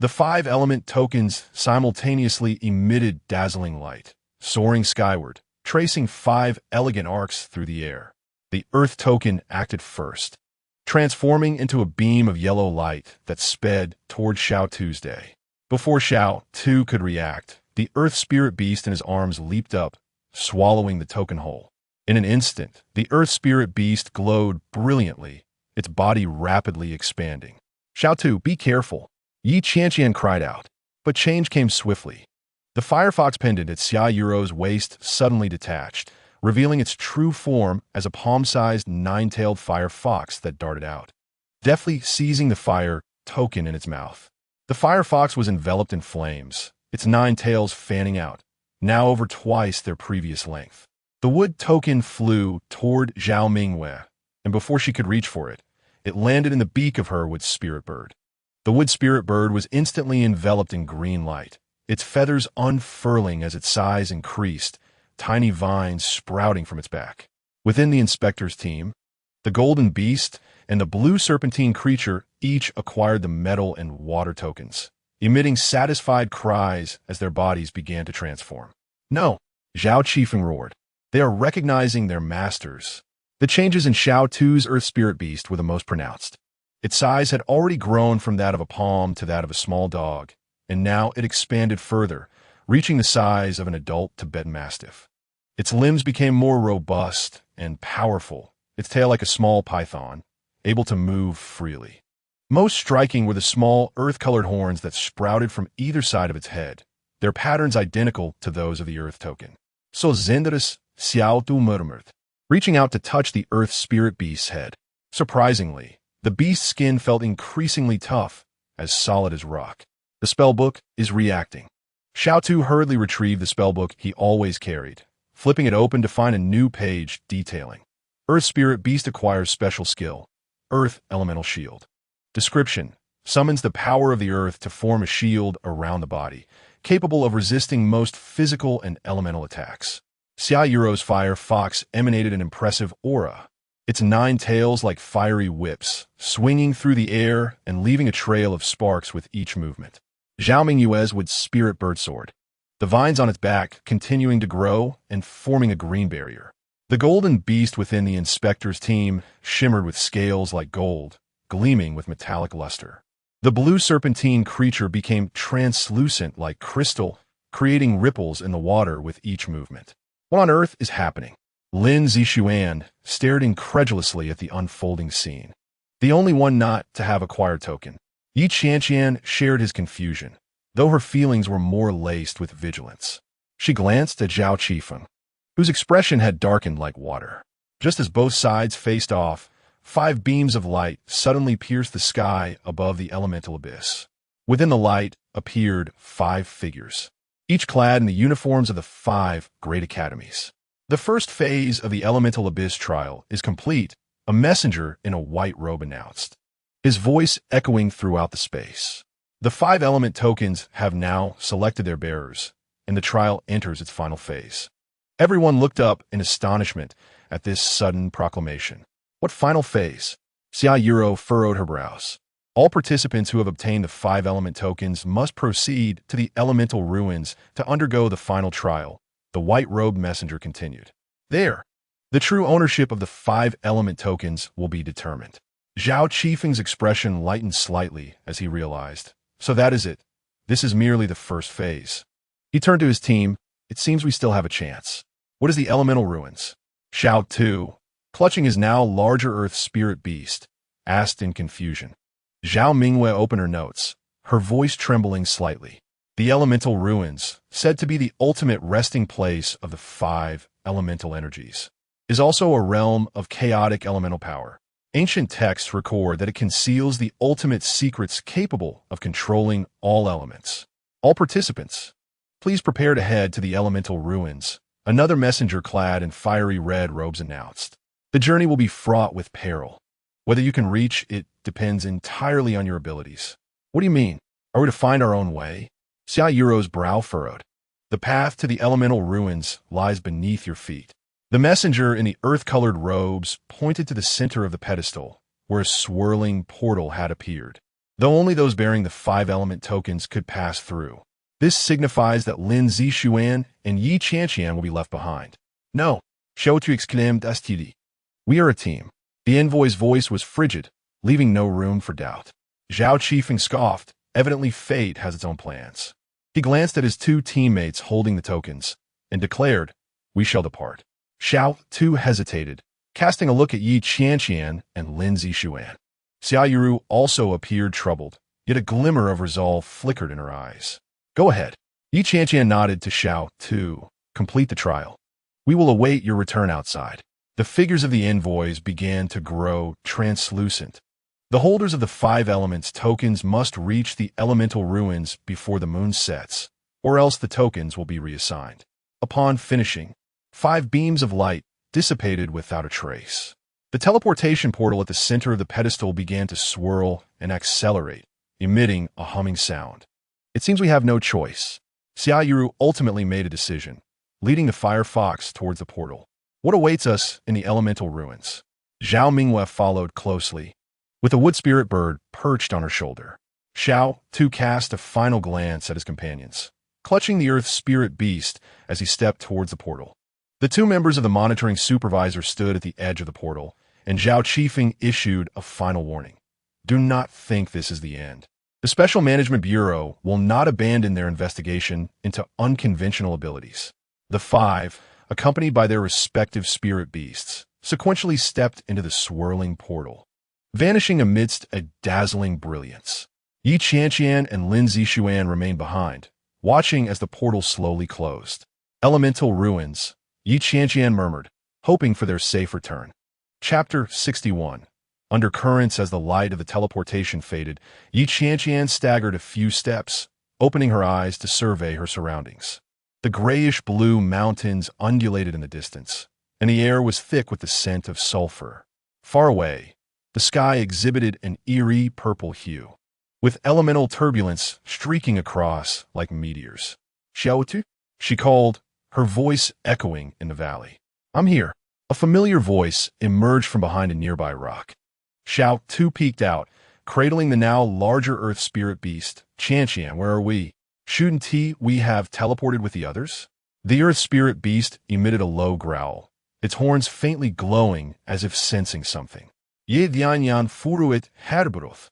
The 5 element tokens simultaneously emitted dazzling light, soaring skyward, tracing 5 elegant arcs through the air. The earth token acted first, transforming into a beam of yellow light that sped toward Xiao Tuesday. Before Xiao Tu could react, the earth spirit beast in his arms leaped up, swallowing the token whole. In an instant, the earth spirit beast glowed brilliantly, its body rapidly expanding. "Xiao Tu, be careful," Qianqian cried out. But change came swiftly. The firefox pendant at Xia Yuro's waist suddenly detached, revealing its true form as a palm-sized 9-tailed fire fox that darted out, deftly seizing the fire token in its mouth. The fire fox was enveloped in flames, its 9 tails fanning out, now over twice their previous length. The wood token flew toward Zhao Mingyue, and before she could reach for it, it landed in the beak of her wood spirit bird. The wood spirit bird was instantly enveloped in green light, its feathers unfurling as its size increased, tiny vines sprouting from its back. Within the inspector's team, the golden beast and the blue serpentine creature each acquired the metal and water tokens, emitting satisfied cries as their bodies began to transform. "No!" Zhao Qifeng roared. "They are recognizing their masters." The changes in Xiao Tu's earth spirit beast were the most pronounced. Its size had already grown from that of a palm to that of a small dog, and now it expanded further, reaching the size of an adult Tibetan Mastiff. Its limbs became more robust and powerful, its tail like a small python, able to move freely. Most striking were the small, earth-colored horns that sprouted from either side of its head, their patterns identical to those of the earth token. "So Zendaris," Xiao Tu murmured, reaching out to touch the earth spirit beast's head. Surprisingly, the beast's skin felt increasingly tough, as solid as rock. The The spellbook is reacting. Xiao Tu hurriedly retrieved the spellbook he always carried, flipping it open to find a new page detailing. Earth Spirit Beast acquires special skill. Earth Elemental Shield. Description: summons the power of the earth to form a shield around the body, capable of resisting most physical and elemental attacks. Xia Yuro's fire fox emanated an impressive aura, its 9 tails like fiery whips, swinging through the air and leaving a trail of sparks with each movement. Zhao Mingyue's wood spirit birdsword, the vines on its back continuing to grow and forming a green barrier. The golden beast within the inspector's team shimmered with scales like gold, gleaming with metallic luster. The blue serpentine creature became translucent like crystal, creating ripples in the water with each movement. What on earth is happening? Lin Zixuan stared incredulously at the unfolding scene. The only one not to have acquired token. Yi Qianqian shared his confusion, though her feelings were more laced with vigilance. She glanced at Zhao Qifeng, whose expression had darkened like water. Just as both sides faced off, 5 beams of light suddenly pierced the sky above the elemental abyss. Within the light appeared 5 figures, each clad in the uniforms of the 5 great academies. The first phase of the elemental abyss trial is complete, a messenger in a white robe announced, his voice echoing throughout the space. The 5 element tokens have now selected their bearers, and the trial enters its final phase. Everyone looked up in astonishment at this sudden proclamation. What final phase? Xia Yuro furrowed her brows. All participants who have obtained the 5 element tokens must proceed to the elemental ruins to undergo the final trial, the white-robed messenger continued. There, the true ownership of the 5 element tokens will be determined. Zhao Qifeng's expression lightened slightly as he realized. So that is it. This is merely the first phase. He turned to his team. It seems we still have a chance. What is the elemental ruins? Xiao Tu, clutching his now larger earth spirit beast, asked in confusion. Zhao Mingyue opened her notes, her voice trembling slightly. The elemental ruins, said to be the ultimate resting place of the 5 elemental energies, is also a realm of chaotic elemental power. Ancient texts record that it conceals the ultimate secrets capable of controlling all elements. All participants, please prepare to head to the elemental ruins, another messenger clad in fiery red robes announced. The journey will be fraught with peril. Whether you can reach it depends entirely on your abilities. What do you mean? Are we to find our own way? Xia Yuro's brow furrowed. The path to the elemental ruins lies beneath your feet. The messenger in the earth-colored robes pointed to the center of the pedestal, where a swirling portal had appeared, though only those bearing the 5 element tokens could pass through. This signifies that Lin Zixuan and Yi Qianqian will be left behind. No, Xiao Tu exclaimed std. We are a team. The envoy's voice was frigid, leaving no room for doubt. Zhao Qifeng scoffed. Evidently fate has its own plans. He glanced at his 2 teammates holding the tokens, and declared, we shall depart. Xiao Tu hesitated, casting a look at Yi Qianqian and Lin Zixuan. Xia Yuru also appeared troubled, yet a glimmer of resolve flickered in her eyes. Go ahead. Yi Qianqian nodded to Xiao Tu. Complete the trial. We will await your return outside. The figures of the envoys began to grow translucent. The holders of the 5 elements tokens must reach the elemental ruins before the moon sets, or else the tokens will be reassigned. Upon finishing, 5 beams of light dissipated without a trace. The teleportation portal at the center of the pedestal began to swirl and accelerate, emitting a humming sound. It seems we have no choice. Xia Yuru ultimately made a decision, leading the fire fox towards the portal. What awaits us in the elemental ruins? Zhao Mingyue followed closely, with a wood spirit bird perched on her shoulder. Xiao Tu cast a final glance at his companions, clutching the earth spirit beast as he stepped towards the portal. The 2 members of the monitoring supervisor stood at the edge of the portal, and Zhao Qifeng issued a final warning. Do not think this is the end. The Special Management Bureau will not abandon their investigation into unconventional abilities. The 5, accompanied by their respective spirit beasts, sequentially stepped into the swirling portal, vanishing amidst a dazzling brilliance. Yi Qianqian and Lin Zixuan remained behind, watching as the portal slowly closed. Elemental ruins, Yi Qianqian murmured, hoping for their safe return. Chapter 61. Under currents as the light of the teleportation faded, Yi Qianqian staggered a few steps, opening her eyes to survey her surroundings. The grayish-blue mountains undulated in the distance, and the air was thick with the scent of sulfur. Far away, the sky exhibited an eerie purple hue, with elemental turbulence streaking across like meteors. "Xiaotu?" she called, her voice echoing in the valley. "I'm here." A familiar voice emerged from behind a nearby rock. Xiao Tu peeked out, cradling the now larger earth spirit beast. "Qianqian, where are we?" "Shouldn't we have teleported with the others?" The earth spirit beast emitted a low growl, its horns faintly glowing as if sensing something. "Ye Qianqian furuit herbroth."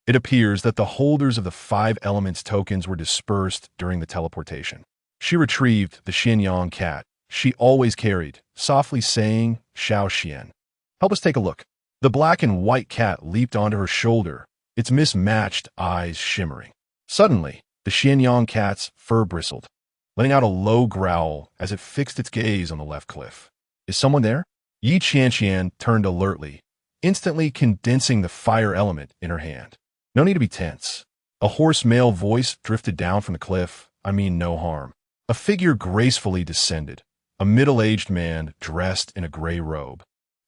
It appears that the holders of the 5 elements tokens were dispersed during the teleportation. She retrieved the Qianqian cat she always carried, softly saying, "Xiao Xian. Help us take a look." The black and white cat leaped onto her shoulder, its mismatched eyes shimmering. Suddenly, the Qianqian cat's fur bristled, letting out a low growl as it fixed its gaze on the left cliff. "Is someone there?" Yi Qianqian turned alertly, instantly condensing the fire element in her hand. "No need to be tense." A hoarse male voice drifted down from the cliff. "I mean no harm." A figure gracefully descended, a middle-aged man dressed in a gray robe.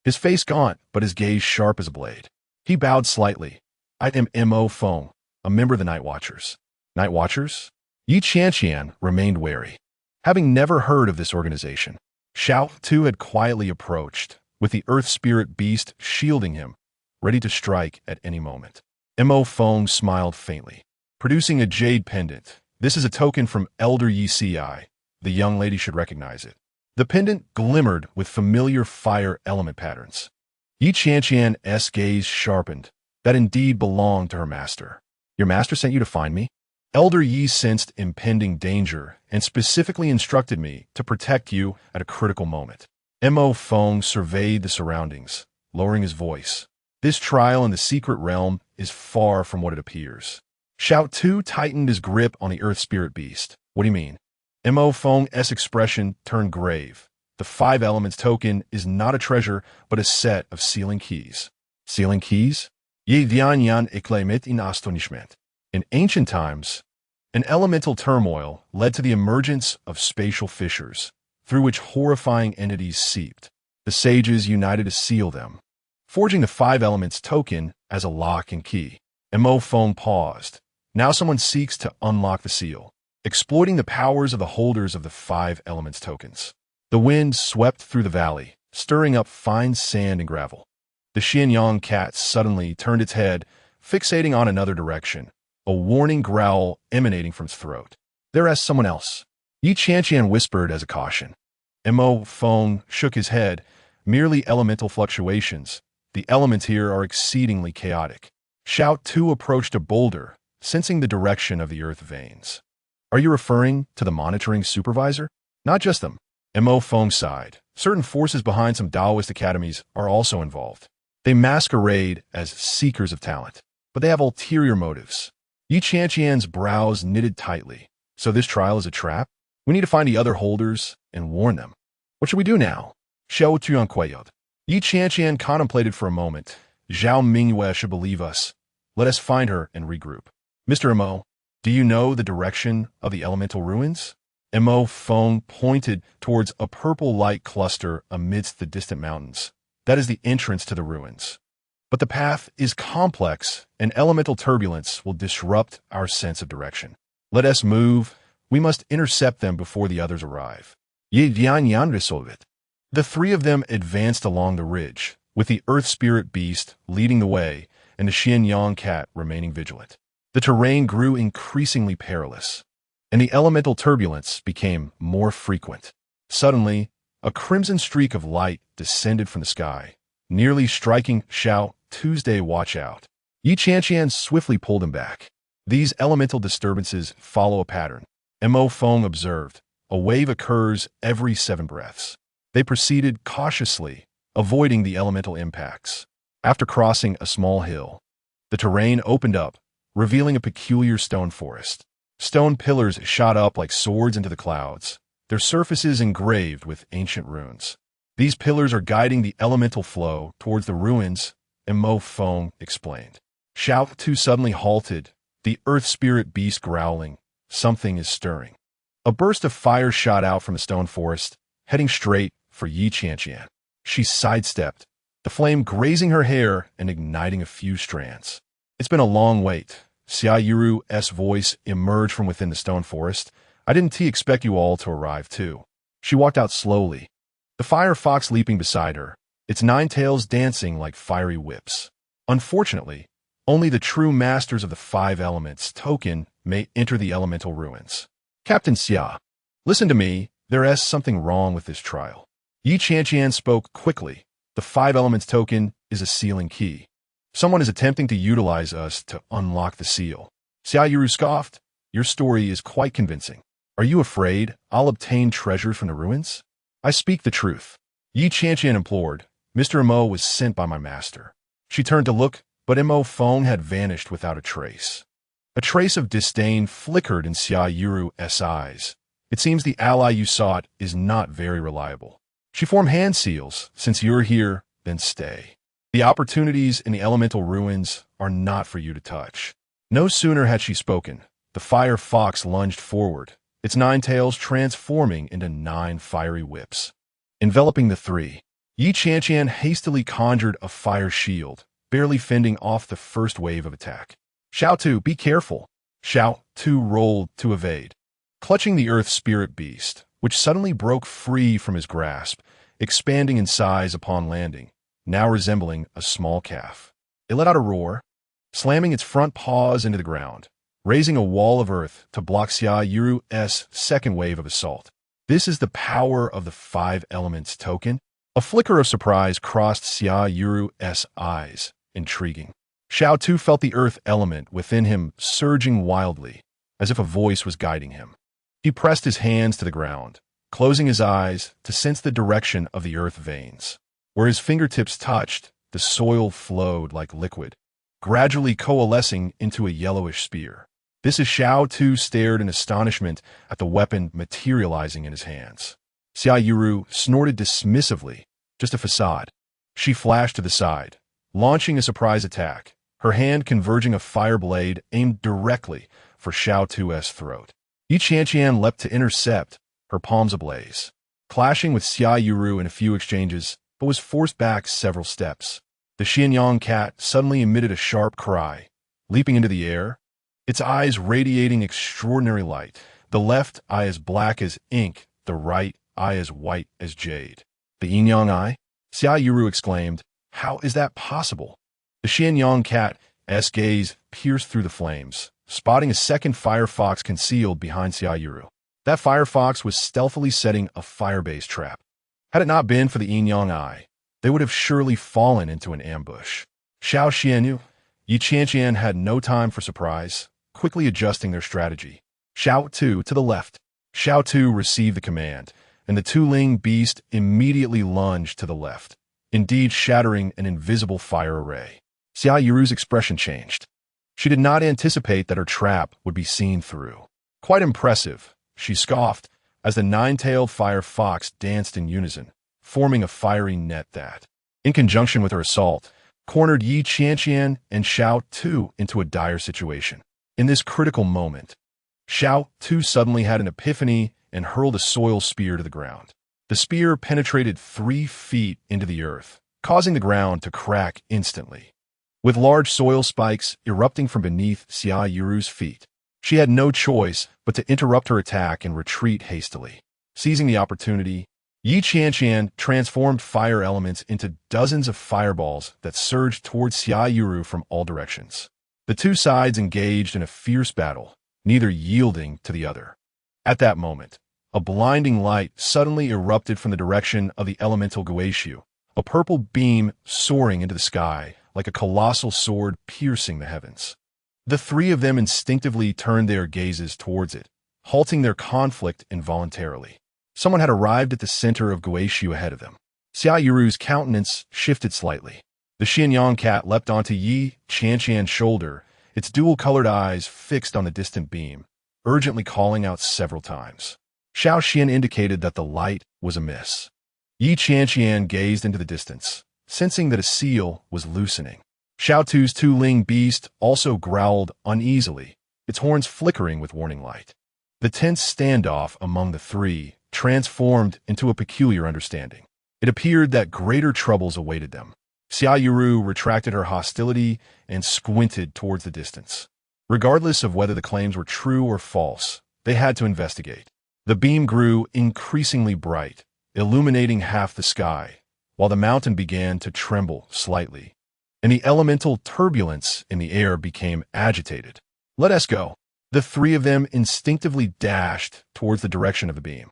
His face gaunt, but his gaze sharp as a blade. He bowed slightly. "I am Mo Feng, a member of the Night Watchers." Night Watchers? Yi Qianqian remained wary. Having never heard of this organization, Xiao Tu had quietly approached, with the earth spirit beast shielding him, ready to strike at any moment. Mo Feng smiled faintly, producing a jade pendant. "This is a token from Elder Yi Ci. The young lady should recognize it." The pendant glimmered with familiar fire element patterns. Yi Qianqian's gaze sharpened. That indeed belonged to her master. "Your master sent you to find me?" Elder Yi sensed impending danger and specifically instructed me to protect you at a critical moment. Mo Feng surveyed the surroundings, lowering his voice. "This trial in the secret realm is far from what it appears." Xiao Tu tightened his grip on the earth spirit beast. "What do you mean?" Mo Feng's expression turned grave. "The 5 elements token is not a treasure, but a set of sealing keys." "Sealing keys?" Ye Dianyan exclaimed in astonishment. In ancient times, an elemental turmoil led to the emergence of spatial fissures, through which horrifying entities seeped. The sages united to seal them, forging the 5 elements token as a lock and key. Mo Feng paused. Now someone seeks to unlock the seal, exploiting the powers of the holders of the 5 elements tokens. The wind swept through the valley, stirring up fine sand and gravel. The Qianqian cat suddenly turned its head, fixating on another direction, a warning growl emanating from its throat. "There is someone else," Yi Qianqian whispered as a caution. Mo Feng shook his head. "Merely elemental fluctuations. The elements here are exceedingly chaotic." Xiao Tu approached a boulder, sensing the direction of the earth veins. "Are you referring to the monitoring supervisor?" "Not just them." Mo Feng sighed. "Certain forces behind some Taoist academies are also involved. They masquerade as seekers of talent, but they have ulterior motives." Yi Qianqian's brows knitted tightly. "So this trial is a trap? We need to find the other holders and warn them. What should we do now?" Xiao Tu inquired. Yi Qianqian contemplated for a moment. "Zhao Mingyue should believe us. Let us find her and regroup." "Mr. Mo, do you know the direction of the elemental ruins?" Mo Feng pointed towards a purple light cluster amidst the distant mountains. "That is the entrance to the ruins. But the path is complex, and elemental turbulence will disrupt our sense of direction. Let us move. We must intercept them before the others arrive." Ye Dianyan resolve it. The 3 of them advanced along the ridge, with the earth spirit beast leading the way and the Qianqian cat remaining vigilant. The terrain grew increasingly perilous, and the elemental turbulence became more frequent. Suddenly, a crimson streak of light descended from the sky, nearly striking Xiao Tu's watch out. Yi Qianqian swiftly pulled him back. "These elemental disturbances follow a pattern," Mo Feng observed. "A wave occurs every 7 breaths." They proceeded cautiously, avoiding the elemental impacts. After crossing a small hill, the terrain opened up, revealing a peculiar stone forest. Stone pillars shot up like swords into the clouds, their surfaces engraved with ancient runes. "These pillars are guiding the elemental flow towards the ruins," Mo Feng explained. Xiao Tu suddenly halted, the earth spirit beast growling. something is stirring. A burst of fire shot out from the stone forest, heading straight for Qianqian. She sidestepped, the flame grazing her hair and igniting a few strands. It's been a long wait. Xiaoyuru's voice emerged from within the stone forest. I didn't expect you all to arrive too. She walked out slowly, the fire fox leaping beside her, its 9 tails dancing like fiery whips. Unfortunately, only the true masters of the 5 elements token may enter the elemental ruins. Captain Xia, listen to me, there is something wrong with this trial. Qianqian spoke quickly. The 5 elements token is a sealing key. Someone is attempting to utilize us to unlock the seal. Xiaoyuru scoffed. Your story is quite convincing. Are you afraid I'll obtain treasures from the ruins? I speak the truth. Qianqian implored. Mr. Mo was sent by my master. She turned to look, but Mo Feng had vanished without a trace. A trace of disdain flickered in Xiaoyuru's eyes. It seems the ally you sought is not very reliable. She formed hand seals. Since you're here, then stay. The opportunities in the elemental ruins are not for you to touch. No sooner had she spoken, the fire fox lunged forward, its 9 tails transforming into 9 fiery whips. Enveloping the 3, Qianqian hastily conjured a fire shield, barely fending off the first wave of attack. Xiao Tu, be careful. Xiao Tu rolled to evade, clutching the earth spirit beast, which suddenly broke free from his grasp, expanding in size upon landing, now resembling a small calf. It let out a roar, slamming its front paws into the ground, raising a wall of earth to block Xiaoyuru's second wave of assault. This is the power of the 5 elements token. A flicker of surprise crossed Xiaoyuru's eyes. Intriguing. Xiao Tu felt the earth element within him surging wildly, as if a voice was guiding him. He pressed his hands to the ground, closing his eyes to sense the direction of the earth veins. Where his fingertips touched, the soil flowed like liquid, gradually coalescing into a yellowish spear. This is Xiao Tu stared in astonishment at the weapon materializing in his hands. Xiaoyuru snorted dismissively, just a facade. She flashed to the side, launching a surprise attack, her hand converging a fire blade aimed directly for Xiao Tu's throat. Qianqian leapt to intercept, her palms ablaze, clashing with Xiaoyuru in a few exchanges, but was forced back several steps. The Qianqian cat suddenly emitted a sharp cry, leaping into the air, its eyes radiating extraordinary light, the left eye as black as ink, the right eye as white as jade. The yin-yang eye? Xiaoyuru exclaimed. How is that possible? The Qianqian cat's gaze pierced through the flames, spotting a second fire fox concealed behind Xiaoyuru. That fire fox was stealthily setting a fire-based trap. Had it not been for the yin-yang eye, they would have surely fallen into an ambush. Xiao Xianyu, Qianqian had no time for surprise, quickly adjusting their strategy. Xiao Tu to the left. Xiao Tu received the command, and the 2-ling beast immediately lunged to the left, indeed shattering an invisible fire array. Xiaoyuru's expression changed. She did not anticipate that her trap would be seen through. Quite impressive, she scoffed, as the 9-tailed fire fox danced in unison, forming a fiery net that, in conjunction with her assault, cornered Qianqian and Xiao Tu into a dire situation. In this critical moment, Xiao Tu suddenly had an epiphany and hurled a soil spear to the ground. The spear penetrated 3 feet into the earth, causing the ground to crack instantly, with large soil spikes erupting from beneath Xiaoyuru's feet. She had no choice but to interrupt her attack and retreat hastily. Seizing the opportunity, Qianqian transformed fire elements into dozens of fireballs that surged towards Xiaoyuru from all directions. The 2 sides engaged in a fierce battle, neither yielding to the other. At that moment, a blinding light suddenly erupted from the direction of the elemental Guishu, a purple beam soaring into the sky like a colossal sword piercing the heavens. The 3 of them instinctively turned their gazes towards it, halting their conflict involuntarily. Someone had arrived at the center of Guishu ahead of them. Xiaoyuru's countenance shifted slightly. The Qianqian cat leapt onto Qianqian's shoulder, its dual-colored eyes fixed on the distant beam, urgently calling out several times. Xiao Xian indicated that the light was amiss. Qianqian gazed into the distance, sensing that a seal was loosening. Xiao Tu's 2-ling beast also growled uneasily, its horns flickering with warning light. The tense standoff among the three transformed into a peculiar understanding. It appeared that greater troubles awaited them. Xia Yuru retracted her hostility and squinted towards the distance. Regardless of whether the claims were true or false, they had to investigate. The beam grew increasingly bright, illuminating half the sky, while the mountain began to tremble slightly, and the elemental turbulence in the air became agitated. "Let us go." The three of them instinctively dashed towards the direction of the beam.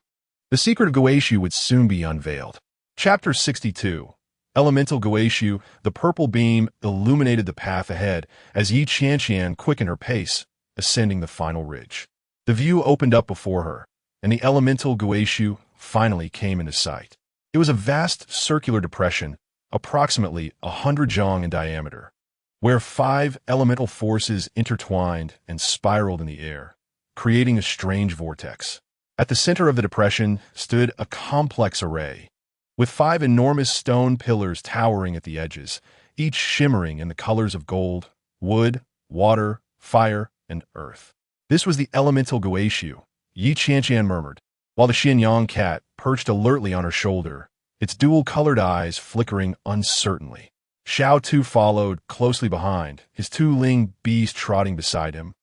The secret of Guishu would soon be unveiled. Chapter 62. Elemental Guishu. The purple beam illuminated the path ahead as Yi Qianqian quickened her pace, ascending the final ridge. The view opened up before her, and the elemental Guishu finally came into sight. It was a vast circular depression, approximately 100 zhang in diameter, where 5 elemental forces intertwined and spiraled in the air, creating a strange vortex. At the center of the depression stood a complex array, with 5 enormous stone pillars towering at the edges, each shimmering in the colors of gold, wood, water, fire, and earth. "This was the elemental Guishu," Yi Qianqian murmured, while the Qianqian cat perched alertly on her shoulder, its dual-colored eyes flickering uncertainly. Xiao Tu followed closely behind, his 2-ling beast trotting beside him,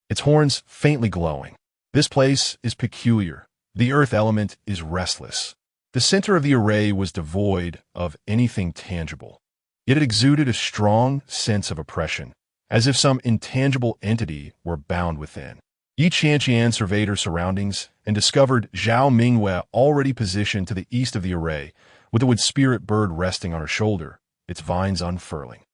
its horns faintly glowing. "This place is peculiar. The earth element is restless." The center of the array was devoid of anything tangible. Yet it exuded a strong sense of oppression, as if some intangible entity were bound within. Yi Qianqian surveyed her surroundings and discovered Zhao Mingyue already positioned to the east of the array, with the wood spirit bird resting on her shoulder, its vines unfurling.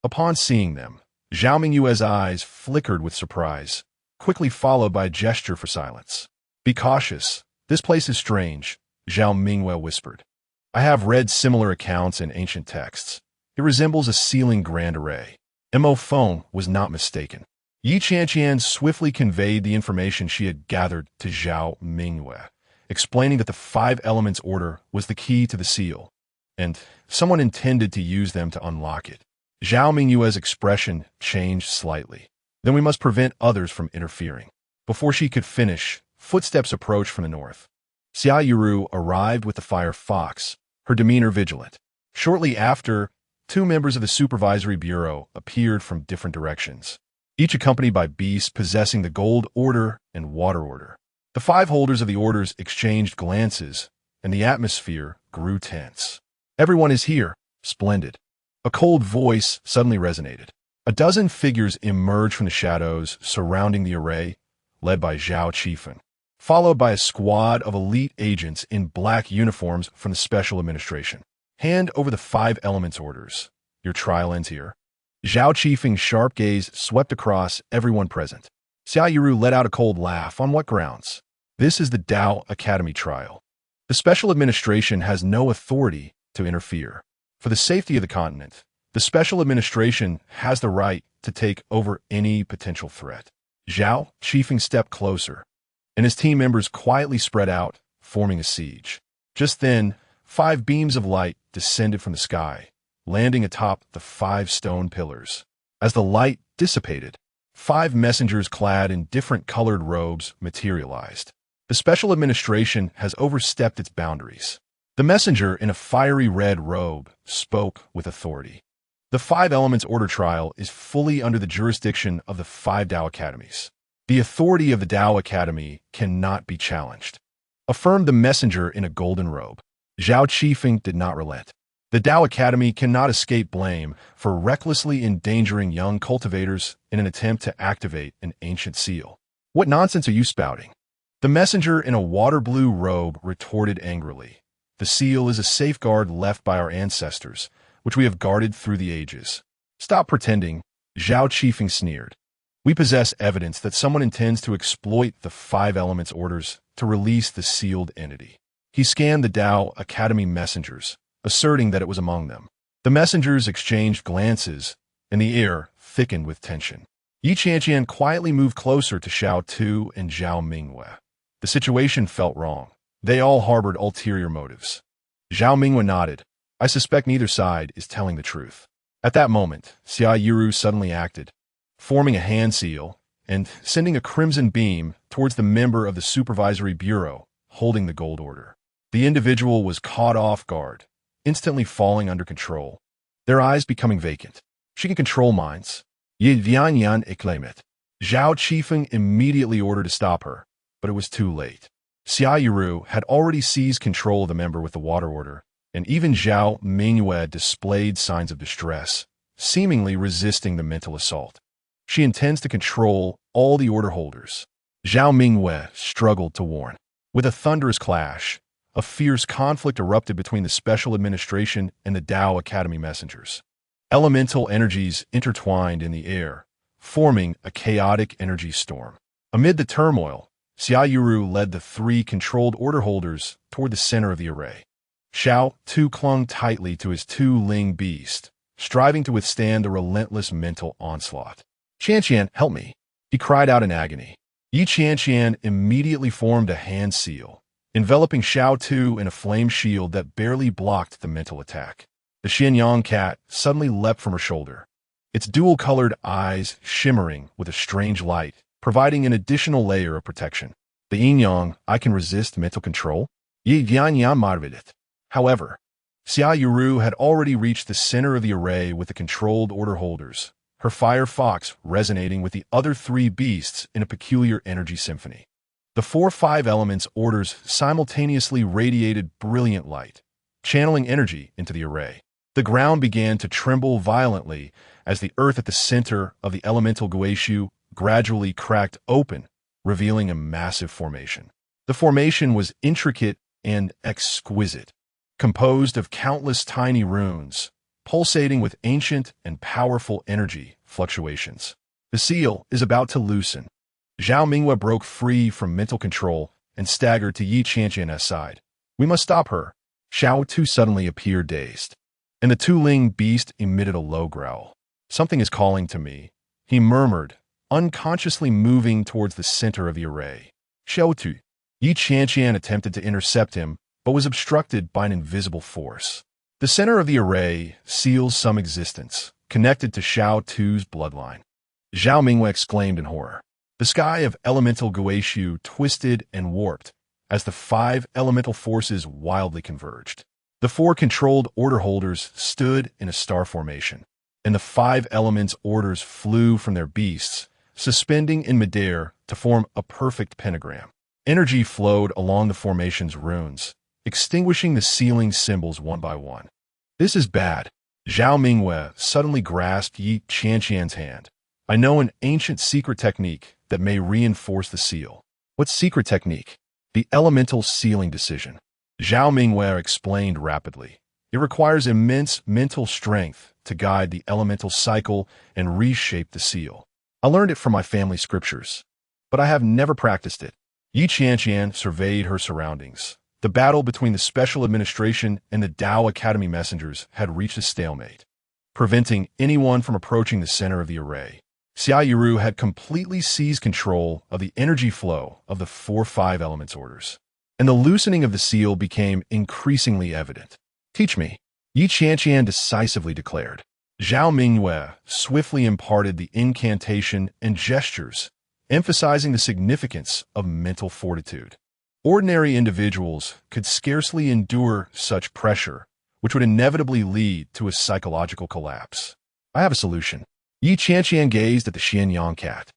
Upon seeing them, Zhao Mingyue's eyes flickered with surprise, quickly followed by a gesture for silence. "Be cautious. This place is strange," Zhao Mingyue whispered. "I have read similar accounts in ancient texts. It resembles a sealing grand array." Mo Feng was not mistaken. Yi Qianqian swiftly conveyed the information she had gathered to Zhao Mingyue, explaining that the 5 elements order was the key to the seal, and someone intended to use them to unlock it. Zhao Mingyue's expression changed slightly. "Then we must prevent others from interfering." Before she could finish, footsteps approached from the north. Xia Yuru arrived with the fire fox, her demeanor vigilant. Shortly after, 2 members of the Supervisory Bureau appeared from different directions, each accompanied by beasts possessing the Gold Order and Water Order. The 5 holders of the orders exchanged glances, and the atmosphere grew tense. "Everyone is here. Splendid." A cold voice suddenly resonated. A dozen figures emerged from the shadows surrounding the array, led by Zhao Qifeng, followed by a squad of elite agents in black uniforms from the Special Administration. "Hand over the 5 elements orders. Your trial ends here." Zhao Qifeng's sharp gaze swept across everyone present. Xia Yuru let out a cold laugh. "On what grounds?" "This is the Dao Academy trial. The Special Administration has no authority to interfere. For the safety of the continent, the Special Administration has the right to take over any potential threat." Zhao Qifeng stepped closer, and his team members quietly spread out, forming a siege. Just then, 5 beams of light descended from the sky, landing atop the 5 stone pillars. As the light dissipated, 5 messengers clad in different colored robes materialized. "The Special Administration has overstepped its boundaries." The messenger in a fiery red robe spoke with authority. "The 5 Elements Order trial is fully under the jurisdiction of the 5 Dao Academies. The authority of the Dao Academy cannot be challenged," affirmed the messenger in a golden robe. Zhao Qifeng did not relent. "The Dao Academy cannot escape blame for recklessly endangering young cultivators in an attempt to activate an ancient seal." "What nonsense are you spouting?" The messenger in a water blue robe retorted angrily. "The seal is a safeguard left by our ancestors, which we have guarded through the ages." "Stop pretending," Zhao Qifeng sneered. "We possess evidence that someone intends to exploit the 5 elements orders to release the sealed entity." He scanned the Dao Academy messengers, asserting that it was among them. The messengers exchanged glances, and the air thickened with tension. Yi Qianqian quietly moved closer to Xiao Tu and Zhao Mingyue. The situation felt wrong. They all harbored ulterior motives. Zhao Mingyue nodded. "I suspect neither side is telling the truth." At that moment, Xia Yuru suddenly acted, forming a hand seal, and sending a crimson beam towards the member of the supervisory bureau holding the gold order. The individual was caught off guard, instantly falling under control, their eyes becoming vacant. She can control minds. Yi Vianyan exclaimed. Zhao Qifeng immediately ordered to stop her, but it was too late. Xia Yiru had already seized control of the member with the water order, and even Zhao Mingyue displayed signs of distress, seemingly resisting the mental assault. She intends to control all the order holders. Zhao Mingyue struggled to warn. With a thunderous clash, a fierce conflict erupted between the Special Administration and the Dao Academy messengers. Elemental energies intertwined in the air, forming a chaotic energy storm. Amid the turmoil, Xia Yiru led the three controlled order holders toward the center of the array. Xiao Tu clung tightly to his Tu-Ling beast, striving to withstand the relentless mental onslaught. Qianqian, help me, he cried out in agony. Yi Qianqian immediately formed a hand seal, enveloping Xiao Tu in a flame shield that barely blocked the mental attack. The Qianqian cat suddenly leapt from her shoulder, its dual-colored eyes shimmering with a strange light, providing an additional layer of protection. The yin-yang, I can resist mental control? Yi Vianyan marveled it. However, Xia Yiru had already reached the center of the array with the controlled order holders, her fire fox resonating with the other three beasts in a peculiar energy symphony. The 4-5 elements orders simultaneously radiated brilliant light, channeling energy into the array. The ground began to tremble violently as the earth at the center of the elemental Guishu gradually cracked open, revealing a massive formation. The formation was intricate and exquisite, composed of countless tiny runes, pulsating with ancient and powerful energy fluctuations. The seal is about to loosen. Zhao Mingyue broke free from mental control and staggered to Yi Qianqian's side. We must stop her. Xiao Tu suddenly appeared dazed, and the Tu-Ling beast emitted a low growl. Something is calling to me, he murmured, unconsciously moving towards the center of the array. Xiao Tu. Yi Qianqian attempted to intercept him, but was obstructed by an invisible force. The center of the array seals some existence, connected to Xiao Tu's bloodline. Zhao Mingyue exclaimed in horror. The sky of elemental Guishu twisted and warped as the 5 elemental forces wildly converged. The 4 controlled order holders stood in a star formation, and the 5 elements orders flew from their beasts, suspending in midair to form a perfect pentagram. Energy flowed along the formation's runes, extinguishing the sealing symbols one by one. This is bad. Zhao Mingyue suddenly grasped Yi Qianqian's hand. I know an ancient secret technique that may reinforce the seal. What secret technique? The elemental sealing decision. Zhao Mingyue explained rapidly. It requires immense mental strength to guide the elemental cycle and reshape the seal. I learned it from my family scriptures, but I have never practiced it. Yi Qianqian surveyed her surroundings. The battle between the Special Administration and the Dao Academy messengers had reached a stalemate, preventing anyone from approaching the center of the array. Xia Yiru had completely seized control of the energy flow of the 4-5 elements orders, and the loosening of the seal became increasingly evident. Teach me, Yi Qianqian decisively declared. Zhao Mingyue swiftly imparted the incantation and gestures, emphasizing the significance of mental fortitude. Ordinary individuals could scarcely endure such pressure, which would inevitably lead to a psychological collapse. I have a solution. Yi Qianqian gazed at the Qianqian cat.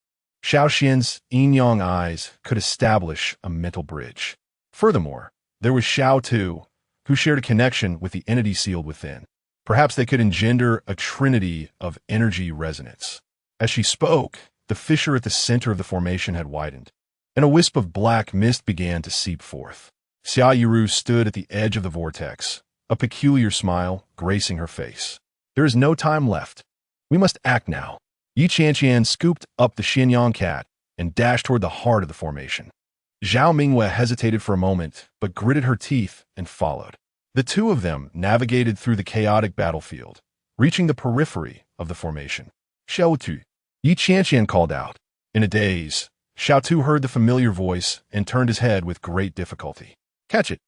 Xiao Xian's yin-yang eyes could establish a mental bridge. Furthermore, there was Xiao Tu, who shared a connection with the entity sealed within. Perhaps they could engender a trinity of energy resonance. As she spoke, the fissure at the center of the formation had widened, and a wisp of black mist began to seep forth. Xia Yiru stood at the edge of the vortex, a peculiar smile gracing her face. There is no time left. We must act now. Yi Qianqian scooped up the Qianqian cat and dashed toward the heart of the formation. Zhao Mingyue hesitated for a moment, but gritted her teeth and followed. The two of them navigated through the chaotic battlefield, reaching the periphery of the formation. Xiao Tu, Yi Qianqian called out. In a daze, Xiao Tu heard the familiar voice and turned his head with great difficulty. Catch it!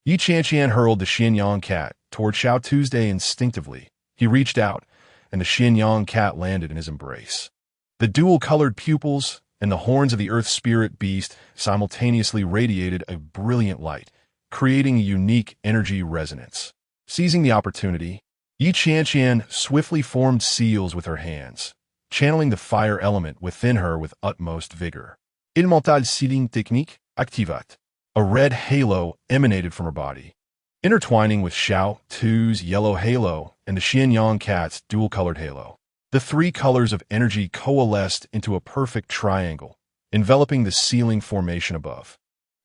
Yi Qianqian hurled the Qianqian cat toward Xiao Tu's day instinctively. He reached out, and the Qianqian cat landed in his embrace. The dual-colored pupils, and the horns of the earth spirit beast simultaneously radiated a brilliant light, creating a unique energy resonance. Seizing the opportunity, Qianqian swiftly formed seals with her hands, channeling the fire element within her with utmost vigor. Immortal sealing technique activate. A red halo emanated from her body, intertwining with Xiao Tu's yellow halo and the Qianqian cat's dual-colored halo. The three colors of energy coalesced into a perfect triangle, enveloping the sealing formation above.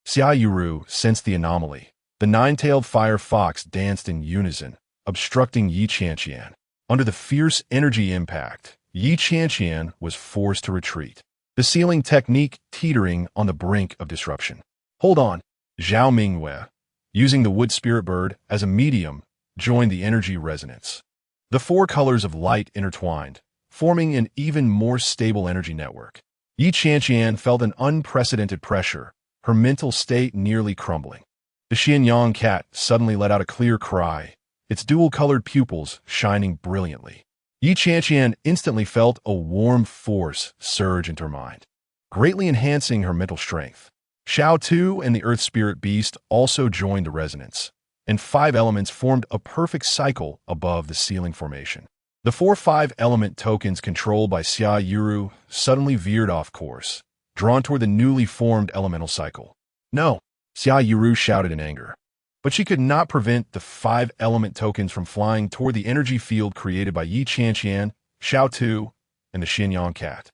Xia Yuru sensed the anomaly. The nine-tailed fire fox danced in unison, obstructing Qianqian. Under the fierce energy impact, Qianqian was forced to retreat, the sealing technique teetering on the brink of disruption. Hold on. Zhao Mingwei, using the wood spirit bird as a medium, joined the energy resonance. The four colors of light intertwined, forming an even more stable energy network. Qianqian felt an unprecedented pressure, her mental state nearly crumbling. The Qianqian cat suddenly let out a clear cry, its dual-colored pupils shining brilliantly. Qianqian instantly felt a warm force surge into her mind, greatly enhancing her mental strength. Xiao Tu and the earth spirit beast also joined the resonance, and 5 elements formed a perfect cycle above the sealing formation. The 4 5-element tokens controlled by Xia Yuru suddenly veered off course, drawn toward the newly formed elemental cycle. No, Xia Yuru shouted in anger. But she could not prevent the 5-element tokens from flying toward the energy field created by Qianqian, Xiao Tu, and the Qianqian cat.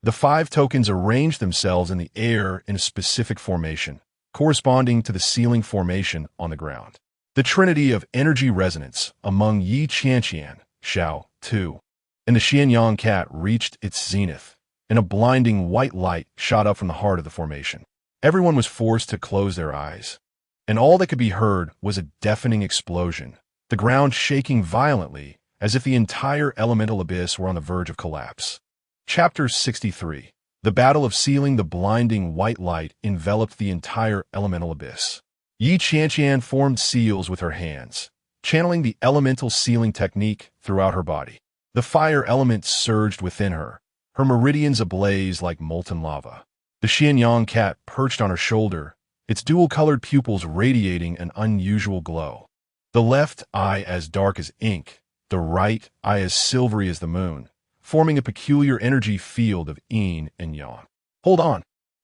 The 5 tokens arranged themselves in the air in a specific formation, corresponding to the sealing formation on the ground. The trinity of energy resonance among Qianqian, Xiao Tu, and the Qianqian cat reached its zenith, and a blinding white light shot up from the heart of the formation. Everyone was forced to close their eyes, and all that could be heard was a deafening explosion, the ground shaking violently as if the entire elemental abyss were on the verge of collapse. Chapter 63. The battle of sealing. The blinding white light enveloped the entire elemental abyss. Qianqian formed seals with her hands, channeling the elemental sealing technique throughout her body. The fire element surged within her, her meridians ablaze like molten lava. The Qianqian cat perched on her shoulder, its dual-colored pupils radiating an unusual glow. The left eye as dark as ink, the right eye as silvery as the moon, forming a peculiar energy field of yin and yang. Hold on.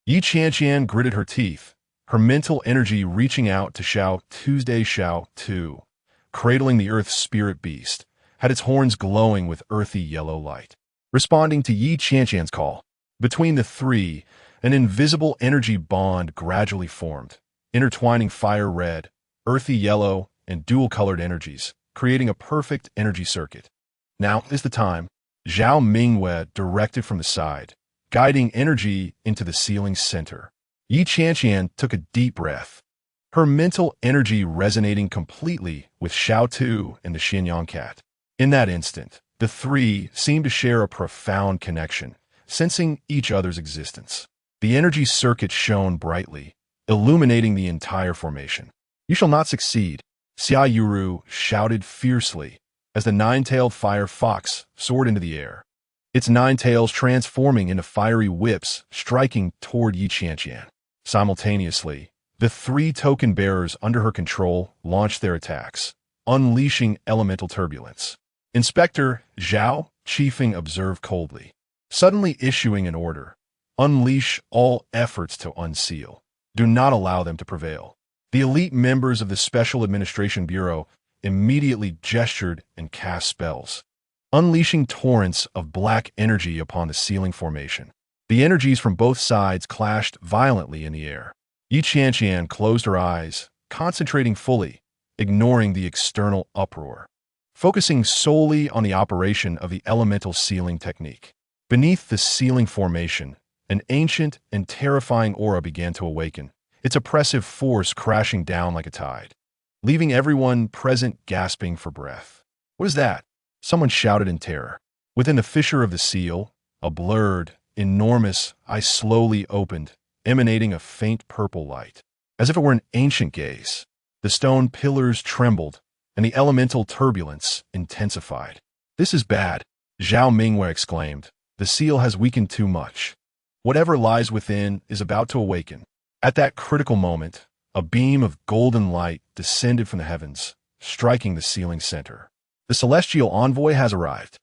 Qianqian gritted her teeth, her mental energy reaching out to Xiao Tu, cradling the earth spirit beast, had its horns glowing with earthy yellow light. Responding to Qianqian's call, between the three, an invisible energy bond gradually formed, intertwining fire red, earthy yellow, and dual-colored energies, creating a perfect energy circuit. Now is the time. Zhao Mingwei directed from the side, guiding energy into the sealing center. Qianqian took a deep breath, her mental energy resonating completely with Xiao Tu and the Qianqian cat. In that instant, the three seemed to share a profound connection, sensing each other's existence. The energy circuit shone brightly, illuminating the entire formation. You shall not succeed, Xia Yuru shouted fiercely, as the 9-tailed fire fox soared into the air, its 9 tails transforming into fiery whips striking toward Qianqian. Simultaneously, the 3 token bearers under her control launched their attacks, unleashing elemental turbulence. Inspector Zhao Chiefing observed coldly, suddenly issuing an order. Unleash all efforts to unseal. Do not allow them to prevail. The elite members of the Special Administration Bureau immediately gestured and cast spells, unleashing torrents of black energy upon the sealing formation. The energies from both sides clashed violently in the air. Qianqian closed her eyes, concentrating fully, ignoring the external uproar, focusing solely on the operation of the elemental sealing technique. Beneath the sealing formation, an ancient and terrifying aura began to awaken, its oppressive force crashing down like a tide, leaving everyone present gasping for breath. What is that? Someone shouted in terror. Within the fissure of the seal, a blurred, enormous eye slowly opened, emanating a faint purple light. As if it were an ancient gaze, the stone pillars trembled, and the elemental turbulence intensified. This is bad, Zhao Mingwei exclaimed. The seal has weakened too much. Whatever lies within is about to awaken. At that critical moment, a beam of golden light descended from the heavens, striking the ceiling center. The celestial envoy has arrived.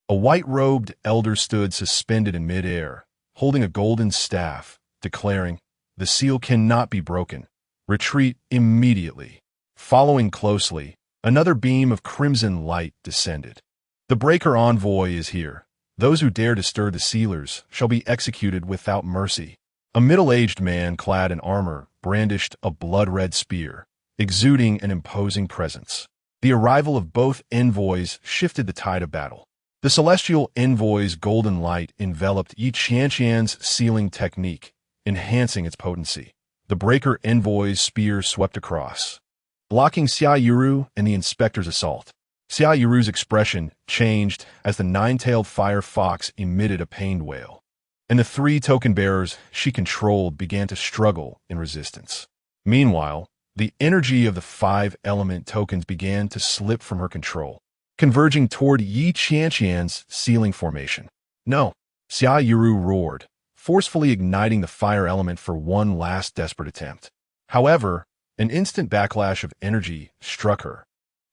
A white-robed elder stood suspended in mid-air, holding a golden staff, declaring, "The seal cannot be broken. Retreat immediately." Following closely, another beam of crimson light descended. "The breaker envoy is here. Those who dare disturb the sealers shall be executed without mercy." A middle-aged man clad in armor brandished a blood-red spear, exuding an imposing presence. The arrival of both envoys shifted the tide of battle. The celestial envoy's golden light enveloped Qianqian's sealing technique, enhancing its potency. The breaker envoy's spear swept across, blocking Xia Yiru and the inspector's assault. Xia Yiru's expression changed as the nine-tailed fire fox emitted a pained wail, and the three token bearers she controlled began to struggle in resistance. Meanwhile, the energy of the five element tokens began to slip from her control, converging toward Qianqian's sealing formation. "No!" Xia Yiru roared, forcefully igniting the fire element for one last desperate attempt. However, an instant backlash of energy struck her,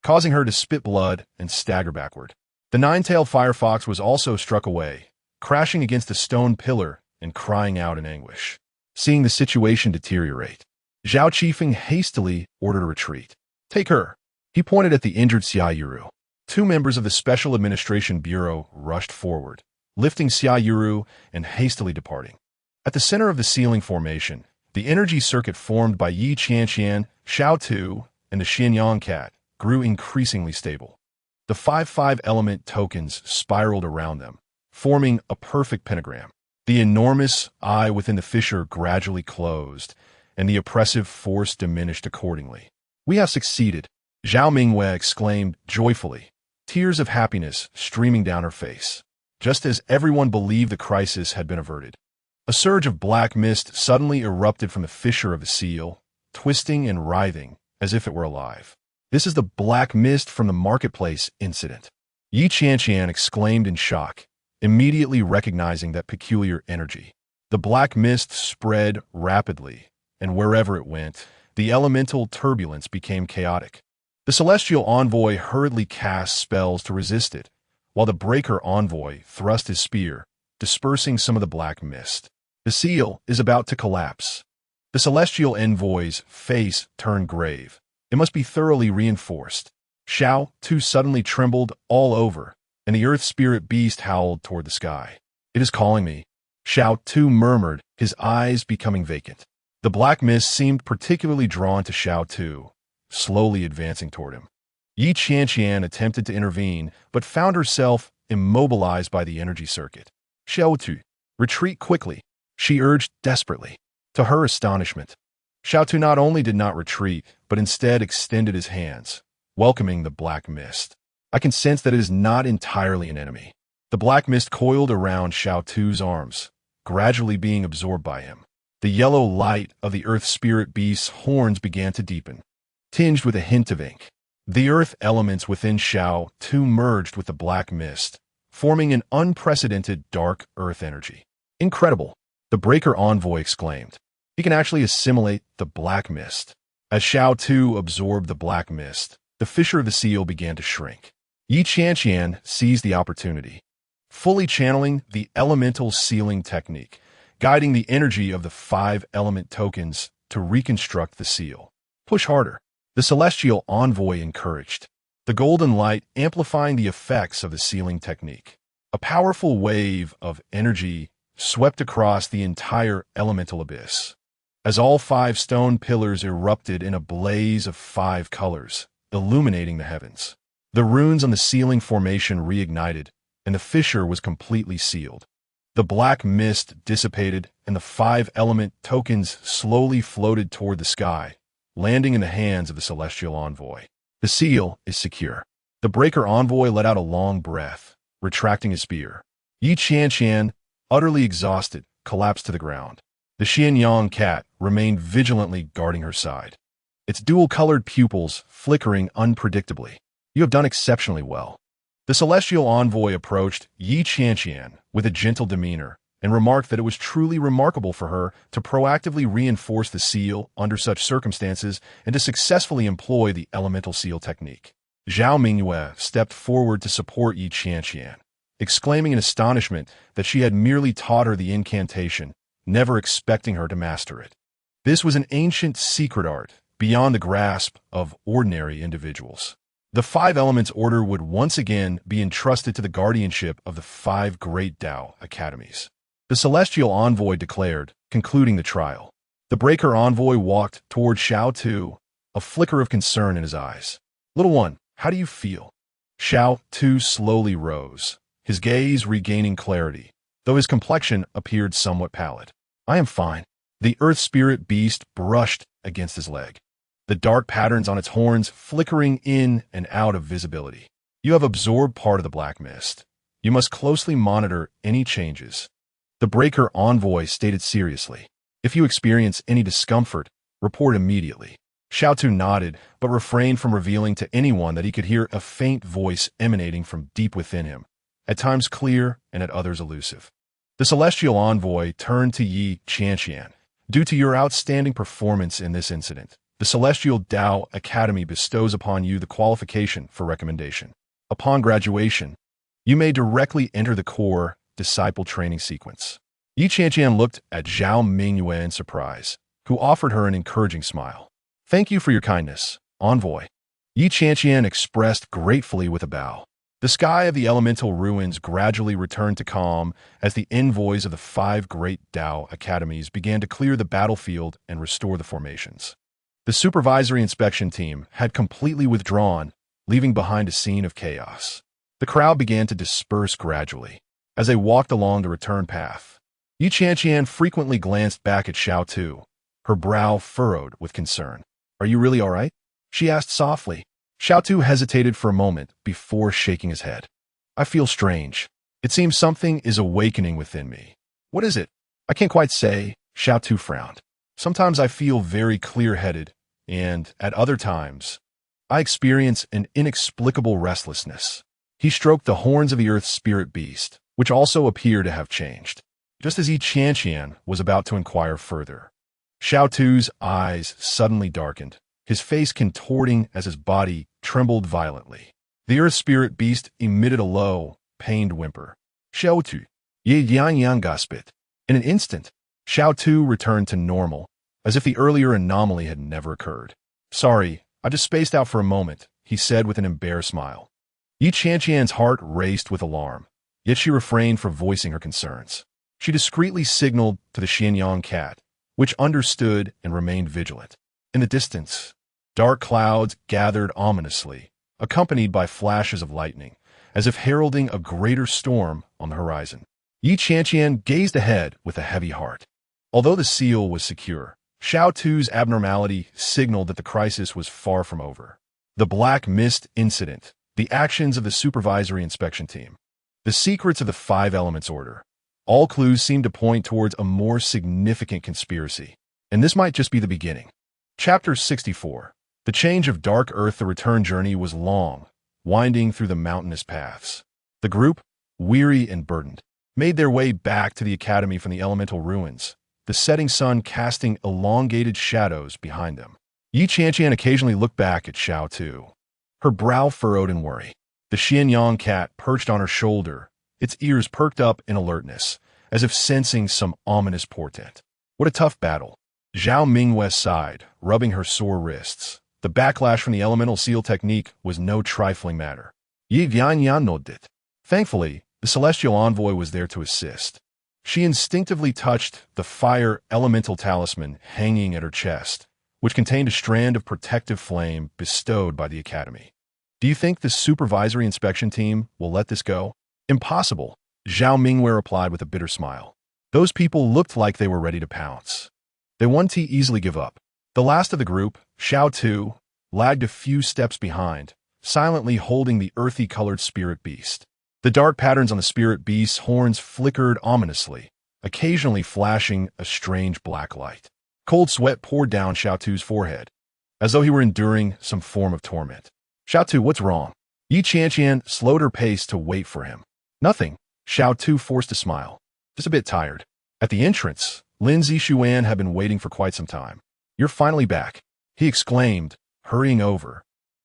causing her to spit blood and stagger backward. The nine-tailed firefox was also struck away, crashing against a stone pillar and crying out in anguish. Seeing the situation deteriorate, Zhao Qifeng hastily ordered a retreat. "Take her." He pointed at the injured Xia Yiru. Two members of the Special Administration Bureau rushed forward, lifting Xia Yiru and hastily departing. At the center of the sealing formation, the energy circuit formed by Qianqian, Xiao Tu, and the Qianqian cat grew increasingly stable. The five element tokens spiraled around them, forming a perfect pentagram. The enormous eye within the fissure gradually closed, and the oppressive force diminished accordingly. "We have succeeded," Zhao Mingwei exclaimed joyfully, tears of happiness streaming down her face. Just as everyone believed the crisis had been averted, a surge of black mist suddenly erupted from the fissure of the seal, twisting and writhing as if it were alive. "This is the black mist from the marketplace incident," Qianqian exclaimed in shock, immediately recognizing that peculiar energy. The black mist spread rapidly, and wherever it went, the elemental turbulence became chaotic. The celestial envoy hurriedly cast spells to resist it, while the breaker envoy thrust his spear, dispersing some of the black mist. The seal is about to collapse. The celestial envoy's face turned grave. It must be thoroughly reinforced. Xiao Tu suddenly trembled all over, and the earth spirit beast howled toward the sky. "It is calling me," Xiao Tu murmured, his eyes becoming vacant. The black mist seemed particularly drawn to Xiao Tu, slowly advancing toward him. Qianqian attempted to intervene, but found herself immobilized by the energy circuit. "Xiao Tu, retreat quickly," she urged desperately. To her astonishment, Xiao Tu not only did not retreat, but instead extended his hands, welcoming the black mist. "I can sense that it is not entirely an enemy." The black mist coiled around Xiao Tu's arms, gradually being absorbed by him. The yellow light of the earth spirit beast's horns began to deepen, tinged with a hint of ink. The earth elements within Xiao Tu merged with the black mist, forming an unprecedented dark earth energy. "Incredible," the breaker envoy exclaimed. "He can actually assimilate the black mist." As Xiao Tu absorbed the black mist, the fissure of the seal began to shrink. Qianqian seized the opportunity, fully channeling the elemental sealing technique, guiding the energy of the five element tokens to reconstruct the seal. "Push harder," the celestial envoy encouraged, the golden light amplifying the effects of the sealing technique. A powerful wave of energy swept across the entire elemental abyss, as all five stone pillars erupted in a blaze of five colors, illuminating the heavens. The runes on the sealing formation reignited, and the fissure was completely sealed. The black mist dissipated, and the five element tokens slowly floated toward the sky, landing in the hands of the celestial envoy. "The seal is secure." The breaker envoy let out a long breath, retracting his spear. Qianqian, utterly exhausted, collapsed to the ground. The Qianqian cat remained vigilantly guarding her side, its dual-colored pupils flickering unpredictably. "You have done exceptionally well." The celestial envoy approached Qianqian with a gentle demeanor, and remarked that it was truly remarkable for her to proactively reinforce the seal under such circumstances and to successfully employ the elemental seal technique. Zhao Mingyue stepped forward to support Yi Qianqian, exclaiming in astonishment that she had merely taught her the incantation, never expecting her to master it. This was an ancient secret art, beyond the grasp of ordinary individuals. The Five Elements Order would once again be entrusted to the guardianship of the 5 great Tao academies. The Celestial Envoy declared, concluding the trial. The Breaker Envoy walked toward Xiao Tu, a flicker of concern in his eyes. "Little one, how do you feel?" Xiao Tu slowly rose, his gaze regaining clarity, though his complexion appeared somewhat pallid. "I am fine." The Earth Spirit Beast brushed against his leg, the dark patterns on its horns flickering in and out of visibility. "You have absorbed part of the black mist. You must closely monitor any changes." The Breaker Envoy stated seriously. "If you experience any discomfort, report immediately." Xiao Tu nodded, but refrained from revealing to anyone that he could hear a faint voice emanating from deep within him, at times clear and at others elusive. The Celestial Envoy turned to Yi Qianqian. "Due to your outstanding performance in this incident, the Celestial Tao Academy bestows upon you the qualification for recommendation. Upon graduation, you may directly enter the core disciple training sequence." Yi Qianqian looked at Zhao Mingyue in surprise, who offered her an encouraging smile. "Thank you for your kindness, Envoy." Yi Qianqian expressed gratefully with a bow. The sky of the elemental ruins gradually returned to calm as the envoys of the 5 great Tao academies began to clear the battlefield and restore the formations. The supervisory inspection team had completely withdrawn, leaving behind a scene of chaos. The crowd began to disperse gradually as they walked along the return path. Yi Qianqian frequently glanced back at Xiao Tu, her brow furrowed with concern. "Are you really all right?" she asked softly. Xiao Tu hesitated for a moment before shaking his head. "I feel strange. It seems something is awakening within me." "What is it?" "I can't quite say." Xiao Tu frowned. "Sometimes I feel very clear-headed, and at other times, I experience an inexplicable restlessness." He stroked the horns of the Earth Spirit Beast, which also appeared to have changed. Just as Yi Qianqian was about to inquire further, Xiao Tu's eyes suddenly darkened, his face contorting as his body trembled violently. The Earth Spirit Beast emitted a low, pained whimper. "Xiao Tu, ye yang gaspit." In an instant, Xiao Tu returned to normal, as if the earlier anomaly had never occurred. "Sorry, I just spaced out for a moment," he said with an embarrassed smile. Yi Qianqian's heart raced with alarm, yet she refrained from voicing her concerns. She discreetly signaled to the Qianqian cat, which understood and remained vigilant. In the distance, dark clouds gathered ominously, accompanied by flashes of lightning, as if heralding a greater storm on the horizon. Yi Qianqian gazed ahead with a heavy heart. Although the seal was secure, Xiao Tu's abnormality signaled that the crisis was far from over. The Black Mist incident, the actions of the supervisory inspection team, the secrets of the 5 Elements Order, all clues seemed to point towards a more significant conspiracy, and this might just be the beginning. Chapter 64. The change of Dark Earth. The return journey was long, winding through the mountainous paths. The group, weary and burdened, made their way back to the academy from the elemental ruins, the setting sun casting elongated shadows behind them. Yi Qianqian occasionally looked back at Xiao Tu, her brow furrowed in worry. The Qianqian cat perched on her shoulder, its ears perked up in alertness, as if sensing some ominous portent. "What a tough battle." Zhao Mingyue sighed, rubbing her sore wrists. The backlash from the elemental seal technique was no trifling matter. Yi Qianqian nodded. Thankfully, the Celestial Envoy was there to assist. She instinctively touched the fire elemental talisman hanging at her chest, which contained a strand of protective flame bestowed by the Academy. "Do you think the supervisory inspection team will let this go?" "Impossible," Zhao Mingyue replied with a bitter smile. "Those people looked like they were ready to pounce. They wouldn't easily give up." The last of the group, Xiao Tu, lagged a few steps behind, silently holding the earthy-colored spirit beast. The dark patterns on the spirit beast's horns flickered ominously, occasionally flashing a strange black light. Cold sweat poured down Xiao Tu's forehead, as though he were enduring some form of torment. "Xiao Tu, what's wrong?" Yi Qianqian slowed her pace to wait for him. "Nothing." Xiao Tu forced a smile. just a bit tired. At the entrance, Lin Zixuan had been waiting for quite some time. You're finally back, he exclaimed, hurrying over,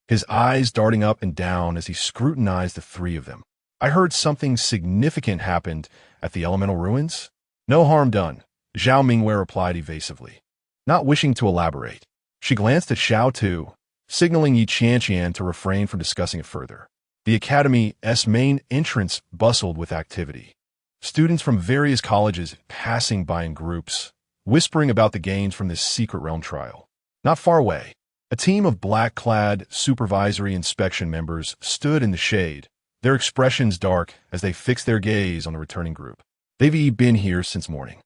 his eyes darting up and down as he scrutinized the three of them. I heard something significant happened at the elemental ruins? No harm done, Zhao Mingwei replied evasively. Not wishing to elaborate, she glanced at Xiao Tu, signaling Yi Qianqian to refrain from discussing it further. The academy's main entrance bustled with activity. Students from various colleges passing by in groups, whispering about the gains from this secret realm trial. Not far away, a team of black-clad supervisory inspection members stood in the shade, their expressions dark as they fixed their gaze on the returning group. They've been here since morning,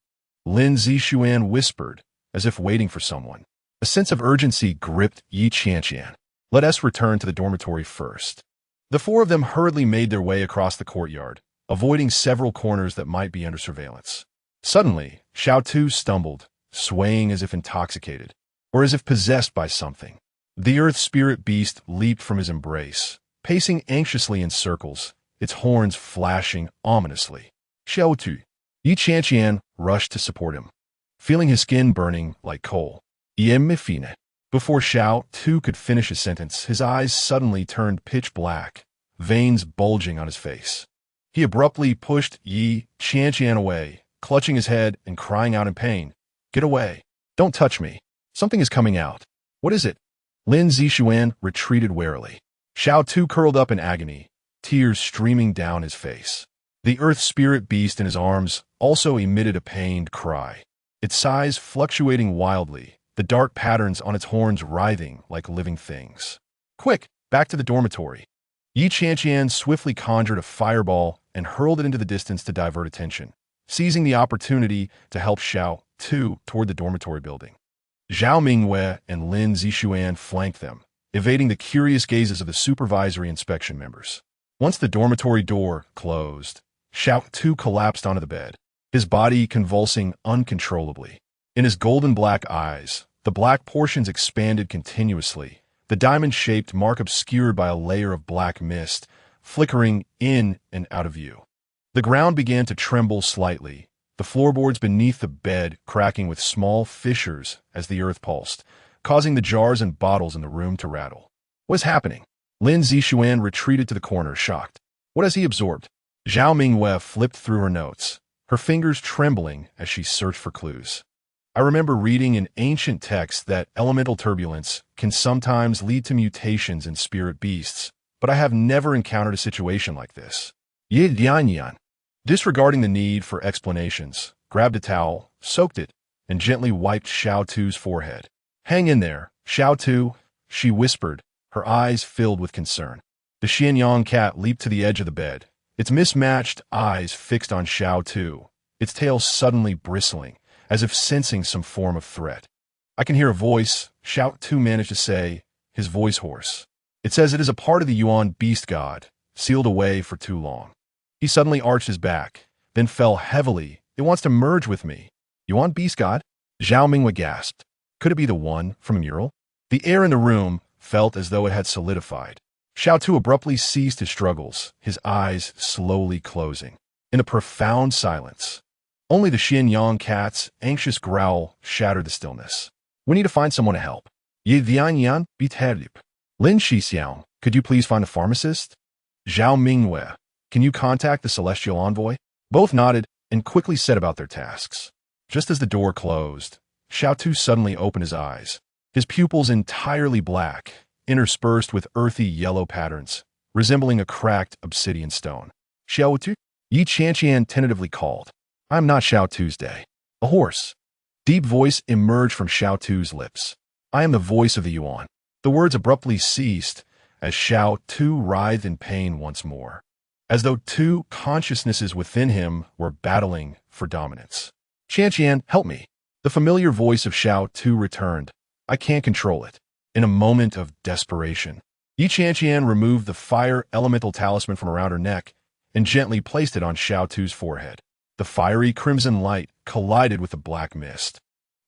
Lin Zixuan whispered, as if waiting for someone. A sense of urgency gripped Yi Qianqian. Let us return to the dormitory first. The four of them hurriedly made their way across the courtyard, avoiding several corners that might be under surveillance. Suddenly, Xiao Tu stumbled, swaying as if intoxicated, or as if possessed by something. The earth spirit beast leaped from his embrace, pacing anxiously in circles, its horns flashing ominously. Xiao Tu. Yi Qianqian rushed to support him, feeling his skin burning like coal. Fine. Before Xiao Tu could finish his sentence, his eyes suddenly turned pitch black, veins bulging on his face. He abruptly pushed Yi Qianqian away, clutching his head and crying out in pain. Get away. Don't touch me. Something is coming out. What is it? Lin Zixuan retreated warily. Xiao Tu curled up in agony, tears streaming down his face. The earth spirit beast in his arms also emitted a pained cry, its size fluctuating wildly, the dark patterns on its horns writhing like living things. Quick, back to the dormitory. Yi Qianqian swiftly conjured a fireball and hurled it into the distance to divert attention, seizing the opportunity to help Xiao Tu toward the dormitory building. Zhao Mingwei and Lin Zixuan flanked them, evading the curious gazes of the supervisory inspection members. Once the dormitory door closed, Xiao Tu collapsed onto the bed, his body convulsing uncontrollably. In his golden black eyes, the black portions expanded continuously, the diamond-shaped mark obscured by a layer of black mist, flickering in and out of view. The ground began to tremble slightly, the floorboards beneath the bed cracking with small fissures as the earth pulsed, causing the jars and bottles in the room to rattle. What is happening? Lin Zixuan retreated to the corner, shocked. What has he absorbed? Zhao Mingwei flipped through her notes, her fingers trembling as she searched for clues. I remember reading in ancient texts that elemental turbulence can sometimes lead to mutations in spirit beasts, but I have never encountered a situation like this. Yi Dianyan, disregarding the need for explanations, grabbed a towel, soaked it, and gently wiped Xiao Tu's forehead. Hang in there, Xiao Tu, she whispered, her eyes filled with concern. The Qianqian cat leaped to the edge of the bed, its mismatched eyes fixed on Xiao Tu, its tail suddenly bristling, as if sensing some form of threat. I can hear a voice, Xiao Tu managed to say, his voice hoarse. It says it is a part of the Yuan beast god, sealed away for too long. He suddenly arched his back, then fell heavily. It wants to merge with me. Yuan beast god? Zhao Mingwei gasped. Could it be the one from a mural? The air in the room felt as though it had solidified. Xiao Tu abruptly ceased his struggles, his eyes slowly closing. In the profound silence, only the Qianqian cat's anxious growl shattered the stillness. We need to find someone to help. Yi Dianyan biterip. Lin Shixiang, could you please find a pharmacist? Zhao Mingwei, can you contact the celestial envoy? Both nodded and quickly set about their tasks. Just as the door closed, Xiao Tu suddenly opened his eyes, his pupils entirely black, interspersed with earthy yellow patterns, resembling a cracked obsidian stone. Xiao Tu? Yi Qianqian tentatively called. I am not Xiao Tu's day. A hoarse, deep voice emerged from Xiao Tu's lips. I am the voice of the Yuan. The words abruptly ceased as Xiao Tu writhed in pain once more, as though two consciousnesses within him were battling for dominance. Qianqian, help me. The familiar voice of Xiao Tu returned. I can't control it. In a moment of desperation, Yi Qianqian removed the fire elemental talisman from around her neck and gently placed it on Xiao Tu's forehead. The fiery crimson light collided with the black mist,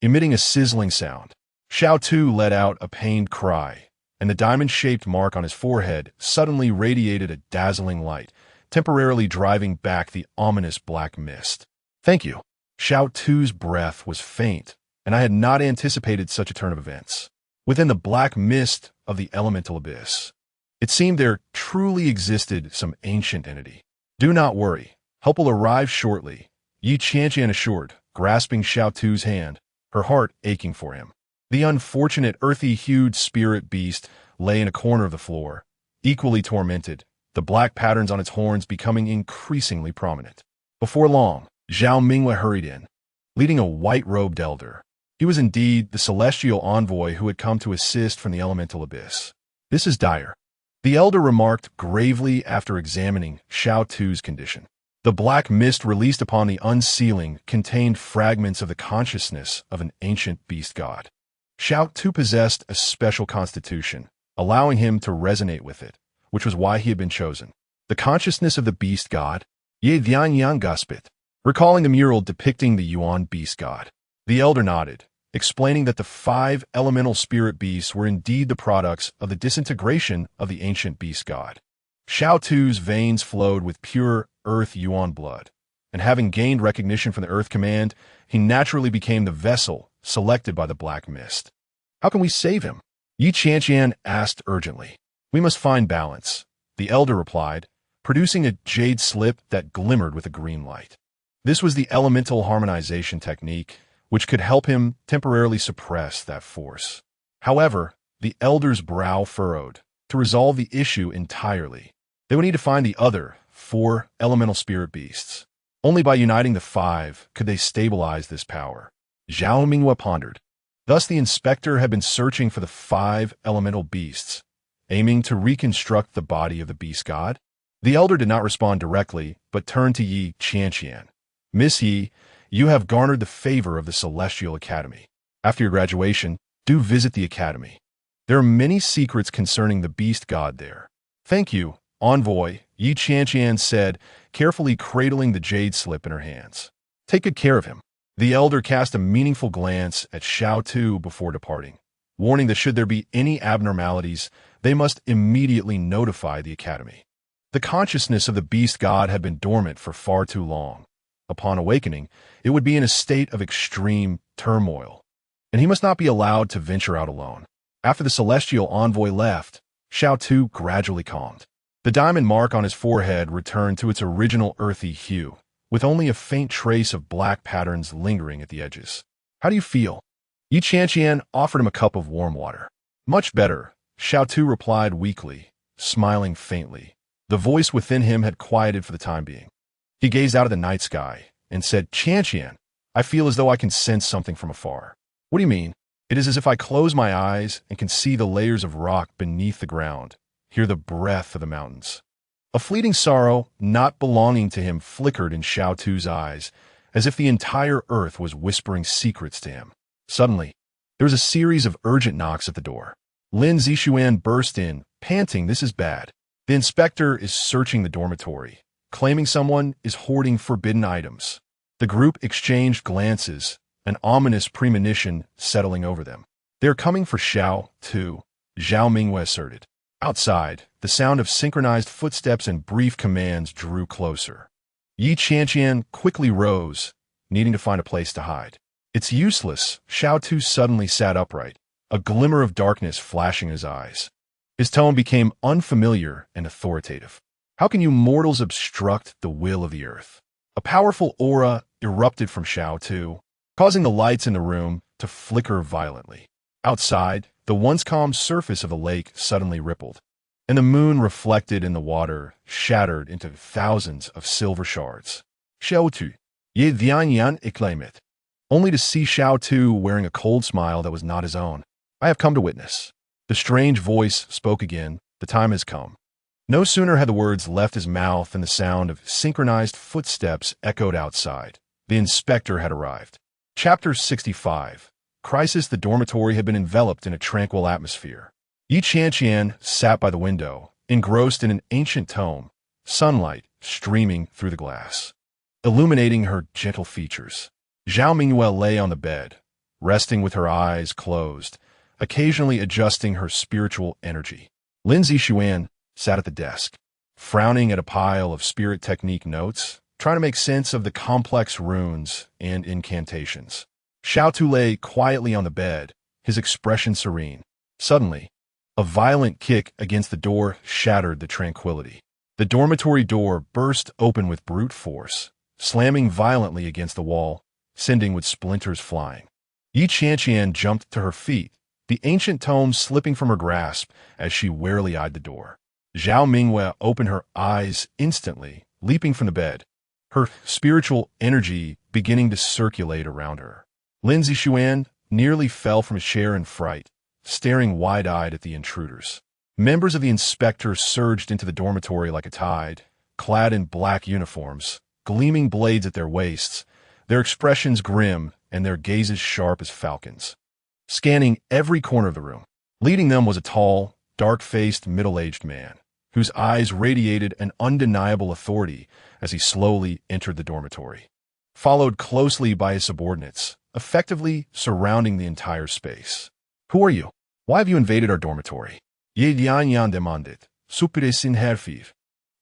emitting a sizzling sound. Xiao Tu let out a pained cry, and the diamond-shaped mark on his forehead suddenly radiated a dazzling light, temporarily driving back the ominous black mist. Thank you. Xiao Tu's breath was faint, and I had not anticipated such a turn of events. Within the black mist of the elemental abyss, it seemed there truly existed some ancient entity. Do not worry. Help will arrive shortly, Yi Qianqian assured, grasping Xiao Tu's hand, her heart aching for him. The unfortunate earthy-hued spirit beast lay in a corner of the floor, equally tormented, the black patterns on its horns becoming increasingly prominent. Before long, Zhao Mingwe hurried in, leading a white-robed elder. He was indeed the celestial envoy who had come to assist from the elemental abyss. This is dire, the elder remarked gravely after examining Xiao Tu's condition. The black mist released upon the unsealing contained fragments of the consciousness of an ancient beast god. Xiao Tu possessed a special constitution, allowing him to resonate with it, which was why he had been chosen. The consciousness of the beast god, Ye Qianqian Guspit, recalling the mural depicting the Yuan beast god. The elder nodded, explaining that the 5 elemental spirit beasts were indeed the products of the disintegration of the ancient beast god. Xiao Tu's veins flowed with pure earth Yuan blood, and having gained recognition from the Earth Command, he naturally became the vessel selected by the black mist. How can we save him? Yi Qianqian asked urgently. We must find balance, the elder replied, producing a jade slip that glimmered with a green light. This was the elemental harmonization technique, which could help him temporarily suppress that force. However, the elder's brow furrowed. To resolve the issue entirely, they would need to find the other 4 elemental spirit beasts. Only by uniting the 5 could they stabilize this power. Zhao Minghua pondered. Thus the inspector had been searching for the 5 elemental beasts, aiming to reconstruct the body of the beast god. The elder did not respond directly, but turned to Yi Qianqian. Miss Yi, you have garnered the favor of the Celestial Academy. After your graduation, do visit the academy. There are many secrets concerning the beast god there. Thank you, envoy, Yi Qianqian said, carefully cradling the jade slip in her hands. Take good care of him. The elder cast a meaningful glance at Xiao Tu before departing, warning that should there be any abnormalities, they must immediately notify the academy. The consciousness of the beast god had been dormant for far too long. Upon awakening, it would be in a state of extreme turmoil, and he must not be allowed to venture out alone. After the celestial envoy left, Xiao Tu gradually calmed. The diamond mark on his forehead returned to its original earthy hue, with only a faint trace of black patterns lingering at the edges. How do you feel? Yi Qianqian offered him a cup of warm water. Much better, Xiao Tu replied weakly, smiling faintly. The voice within him had quieted for the time being. He gazed out at the night sky and said, Qianqian, I feel as though I can sense something from afar. What do you mean? It is as if I close my eyes and can see the layers of rock beneath the ground, hear the breath of the mountains. A fleeting sorrow, not belonging to him, flickered in Xiao Tu's eyes, as if the entire earth was whispering secrets to him. Suddenly, there was a series of urgent knocks at the door. Lin Zixuan burst in, panting, this is bad. The inspector is searching the dormitory, claiming someone is hoarding forbidden items. The group exchanged glances, an ominous premonition settling over them. They are coming for Xiao Tu, Zhao Mingwe asserted. Outside, the sound of synchronized footsteps and brief commands drew closer. Yi Qianqian quickly rose, needing to find a place to hide. It's useless, Xiao Tu suddenly sat upright, a glimmer of darkness flashing in his eyes. His tone became unfamiliar and authoritative. How can you mortals obstruct the will of the earth? A powerful aura erupted from Xiao Tu, causing the lights in the room to flicker violently. Outside, the once calm surface of the lake suddenly rippled, and the moon reflected in the water shattered into thousands of silver shards. Xiao Tu, Ye Qianqian exclaimed, only to see Xiao Tu wearing a cold smile that was not his own. I have come to witness. The strange voice spoke again. The time has come. No sooner had the words left his mouth than the sound of synchronized footsteps echoed outside. The inspector had arrived. Chapter 65. Crisis. The dormitory had been enveloped in a tranquil atmosphere. Yi Qianqian sat by the window, engrossed in an ancient tome, sunlight streaming through the glass, illuminating her gentle features. Zhao Mingwe lay on the bed, resting with her eyes closed, occasionally adjusting her spiritual energy. Lin Zixuan sat at the desk, frowning at a pile of spirit technique notes, trying to make sense of the complex runes and incantations. Xiao Tu lay quietly on the bed, his expression serene. Suddenly, a violent kick against the door shattered the tranquility. The dormitory door burst open with brute force, slamming violently against the wall, sending with splinters flying. Qianqian jumped to her feet, the ancient tome slipping from her grasp as she warily eyed the door. Zhao Mingyue opened her eyes instantly, leaping from the bed, her spiritual energy beginning to circulate around her. Lin Zixuan nearly fell from his chair in fright, staring wide-eyed at the intruders. Members of the inspector surged into the dormitory like a tide, clad in black uniforms, gleaming blades at their waists, their expressions grim and their gazes sharp as falcons. Scanning every corner of the room, leading them was a tall, dark-faced, middle-aged man, whose eyes radiated an undeniable authority as he slowly entered the dormitory, followed closely by his subordinates, effectively surrounding the entire space. "Who are you? Why have you invaded our dormitory?" Ye Qianqian demanded, supere sin herfiv.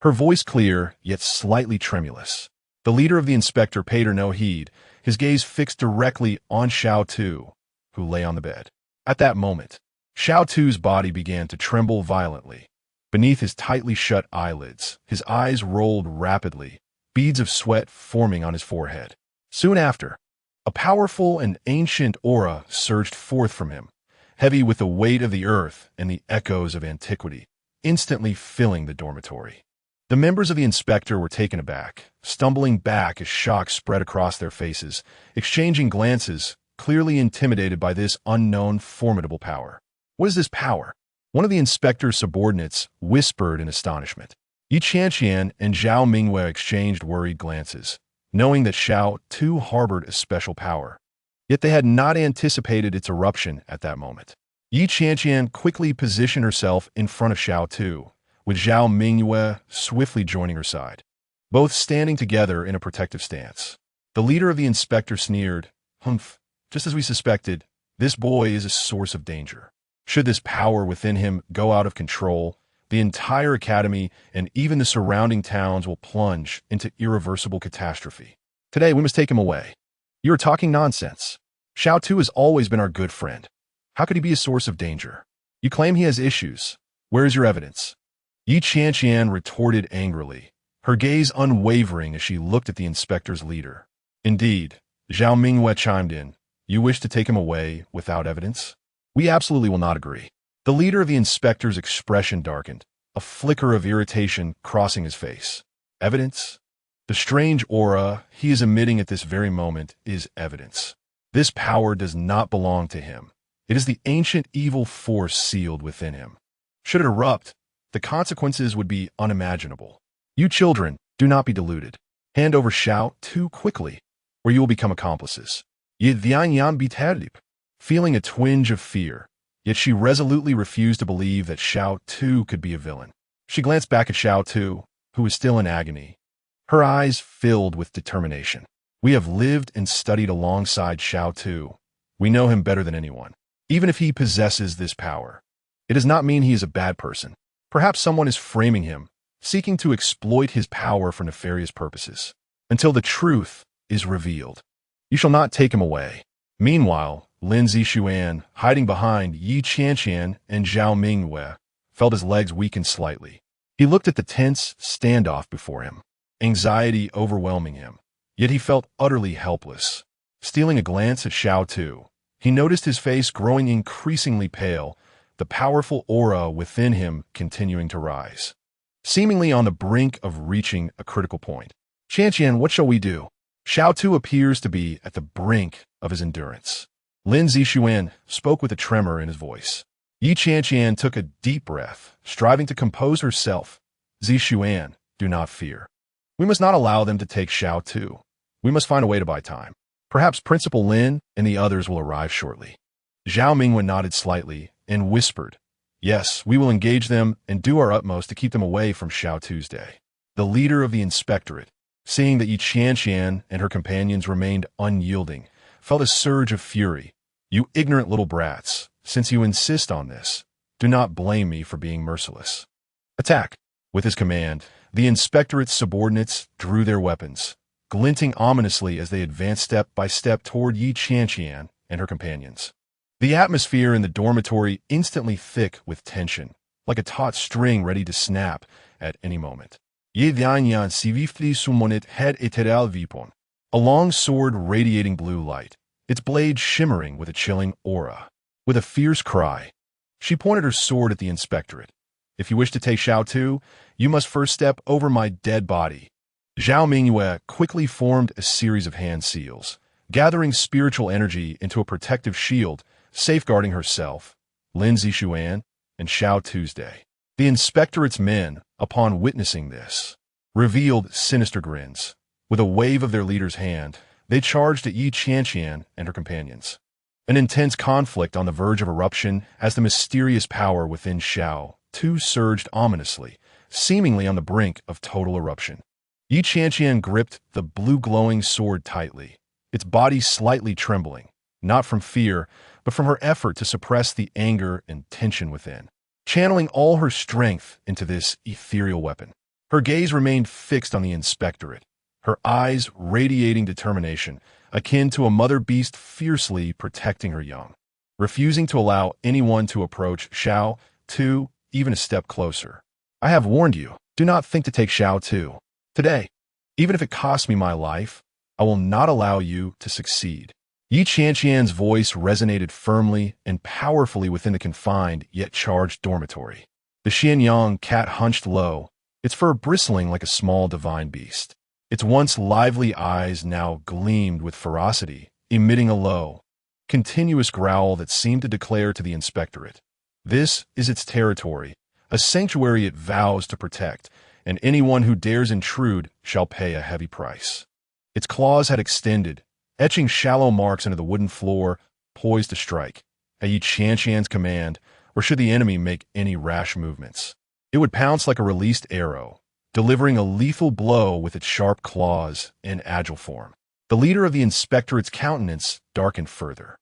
Her voice clear, yet slightly tremulous. The leader of the inspector paid her no heed, his gaze fixed directly on Xiao Tu, who lay on the bed. At that moment, Xiao Tu's body began to tremble violently. Beneath his tightly shut eyelids, his eyes rolled rapidly, beads of sweat forming on his forehead. Soon after, a powerful and ancient aura surged forth from him, heavy with the weight of the earth and the echoes of antiquity, instantly filling the dormitory. The members of the inspector were taken aback, stumbling back as shock spread across their faces, exchanging glances, clearly intimidated by this unknown, formidable power. "What is this power?" One of the inspector's subordinates whispered in astonishment. Qianqian and Zhao Mingyue exchanged worried glances, knowing that Xiao Tu harbored a special power. Yet they had not anticipated its eruption at that moment. Qianqian quickly positioned herself in front of Xiao Tu, with Zhao Mingyue swiftly joining her side, both standing together in a protective stance. The leader of the inspector sneered, "Humph, just as we suspected, this boy is a source of danger. Should this power within him go out of control, the entire academy and even the surrounding towns will plunge into irreversible catastrophe. Today we must take him away." "You are talking nonsense. Xiao Tu has always been our good friend. How could he be a source of danger? You claim he has issues. Where is your evidence?" Qianqian retorted angrily, her gaze unwavering as she looked at the inspector's leader. "Indeed," Zhao Mingyue chimed in, "you wish to take him away without evidence? We absolutely will not agree." The leader of the inspector's expression darkened, a flicker of irritation crossing his face. "Evidence? The strange aura he is emitting at this very moment is evidence. This power does not belong to him. It is the ancient evil force sealed within him. Should it erupt, the consequences would be unimaginable. You children, do not be deluded. Hand over Xiao Tu quickly, or you will become accomplices." Ye Qianqian biterlip, feeling a twinge of fear, yet she resolutely refused to believe that Xiao Tu could be a villain. She glanced back at Xiao Tu, who was still in agony, her eyes filled with determination. "We have lived and studied alongside Xiao Tu. We know him better than anyone. Even if he possesses this power, it does not mean he is a bad person. Perhaps someone is framing him, seeking to exploit his power for nefarious purposes. Until the truth is revealed, you shall not take him away." Meanwhile, Lin Zixuan, hiding behind Qianqian and Zhao Mingyue, felt his legs weaken slightly. He looked at the tense standoff before him, anxiety overwhelming him, yet he felt utterly helpless. Stealing a glance at Xiao Tu, he noticed his face growing increasingly pale, the powerful aura within him continuing to rise, seemingly on the brink of reaching a critical point. "Qianqian, what shall we do?" Xiao Tu appears to be at the brink of his endurance. Lin Zixuan spoke with a tremor in his voice. Qianqian took a deep breath, striving to compose herself. "Zixuan, do not fear. We must not allow them to take Xiao Tu. We must find a way to buy time. Perhaps Principal Lin and the others will arrive shortly." Zhao Mingyue nodded slightly and whispered, "Yes, we will engage them and do our utmost to keep them away from Xiao Tuesday." The leader of the inspectorate, seeing that Qianqian and her companions remained unyielding, felt a surge of fury. "You ignorant little brats, since you insist on this, do not blame me for being merciless. Attack!" With his command, the inspectorate's subordinates drew their weapons, glinting ominously as they advanced step by step toward Qianqian and her companions. The atmosphere in the dormitory instantly thick with tension, like a taut string ready to snap at any moment. Qianqian sivifli summonit head eteral vipon, a long sword radiating blue light, its blade shimmering with a chilling aura. With a fierce cry, she pointed her sword at the inspectorate. If you wish to take Xiao Tu, you must first step over my dead body. Zhao Mingyue quickly formed a series of hand seals, gathering spiritual energy into a protective shield, safeguarding herself, Lin Zixuan, and Xiao Tuesday. The inspectorate's men, upon witnessing this, revealed sinister grins. With a wave of their leader's hand, they charged at Qianqian and her companions. An intense conflict on the verge of eruption as the mysterious power within Xiao Tu surged ominously, seemingly on the brink of total eruption. Qianqian gripped the blue-glowing sword tightly, its body slightly trembling, not from fear, but from her effort to suppress the anger and tension within, channeling all her strength into this ethereal weapon. Her gaze remained fixed on the inspectorate, her eyes radiating determination, akin to a mother beast fiercely protecting her young, refusing to allow anyone to approach Xiao Tu even a step closer. I have warned you, do not think to take Xiao Tu. Today, even if it costs me my life, I will not allow you to succeed. Qianqian's voice resonated firmly and powerfully within the confined yet charged dormitory. The Qianqian cat hunched low, its fur bristling like a small divine beast. Its once lively eyes now gleamed with ferocity, emitting a low, continuous growl that seemed to declare to the inspectorate, "This is its territory, a sanctuary it vows to protect, and anyone who dares intrude shall pay a heavy price." Its claws had extended, etching shallow marks into the wooden floor, poised to strike, at Qianqian's command, or should the enemy make any rash movements. It would pounce like a released arrow, delivering a lethal blow with its sharp claws in agile form. The leader of the inspectorate's countenance darkened further.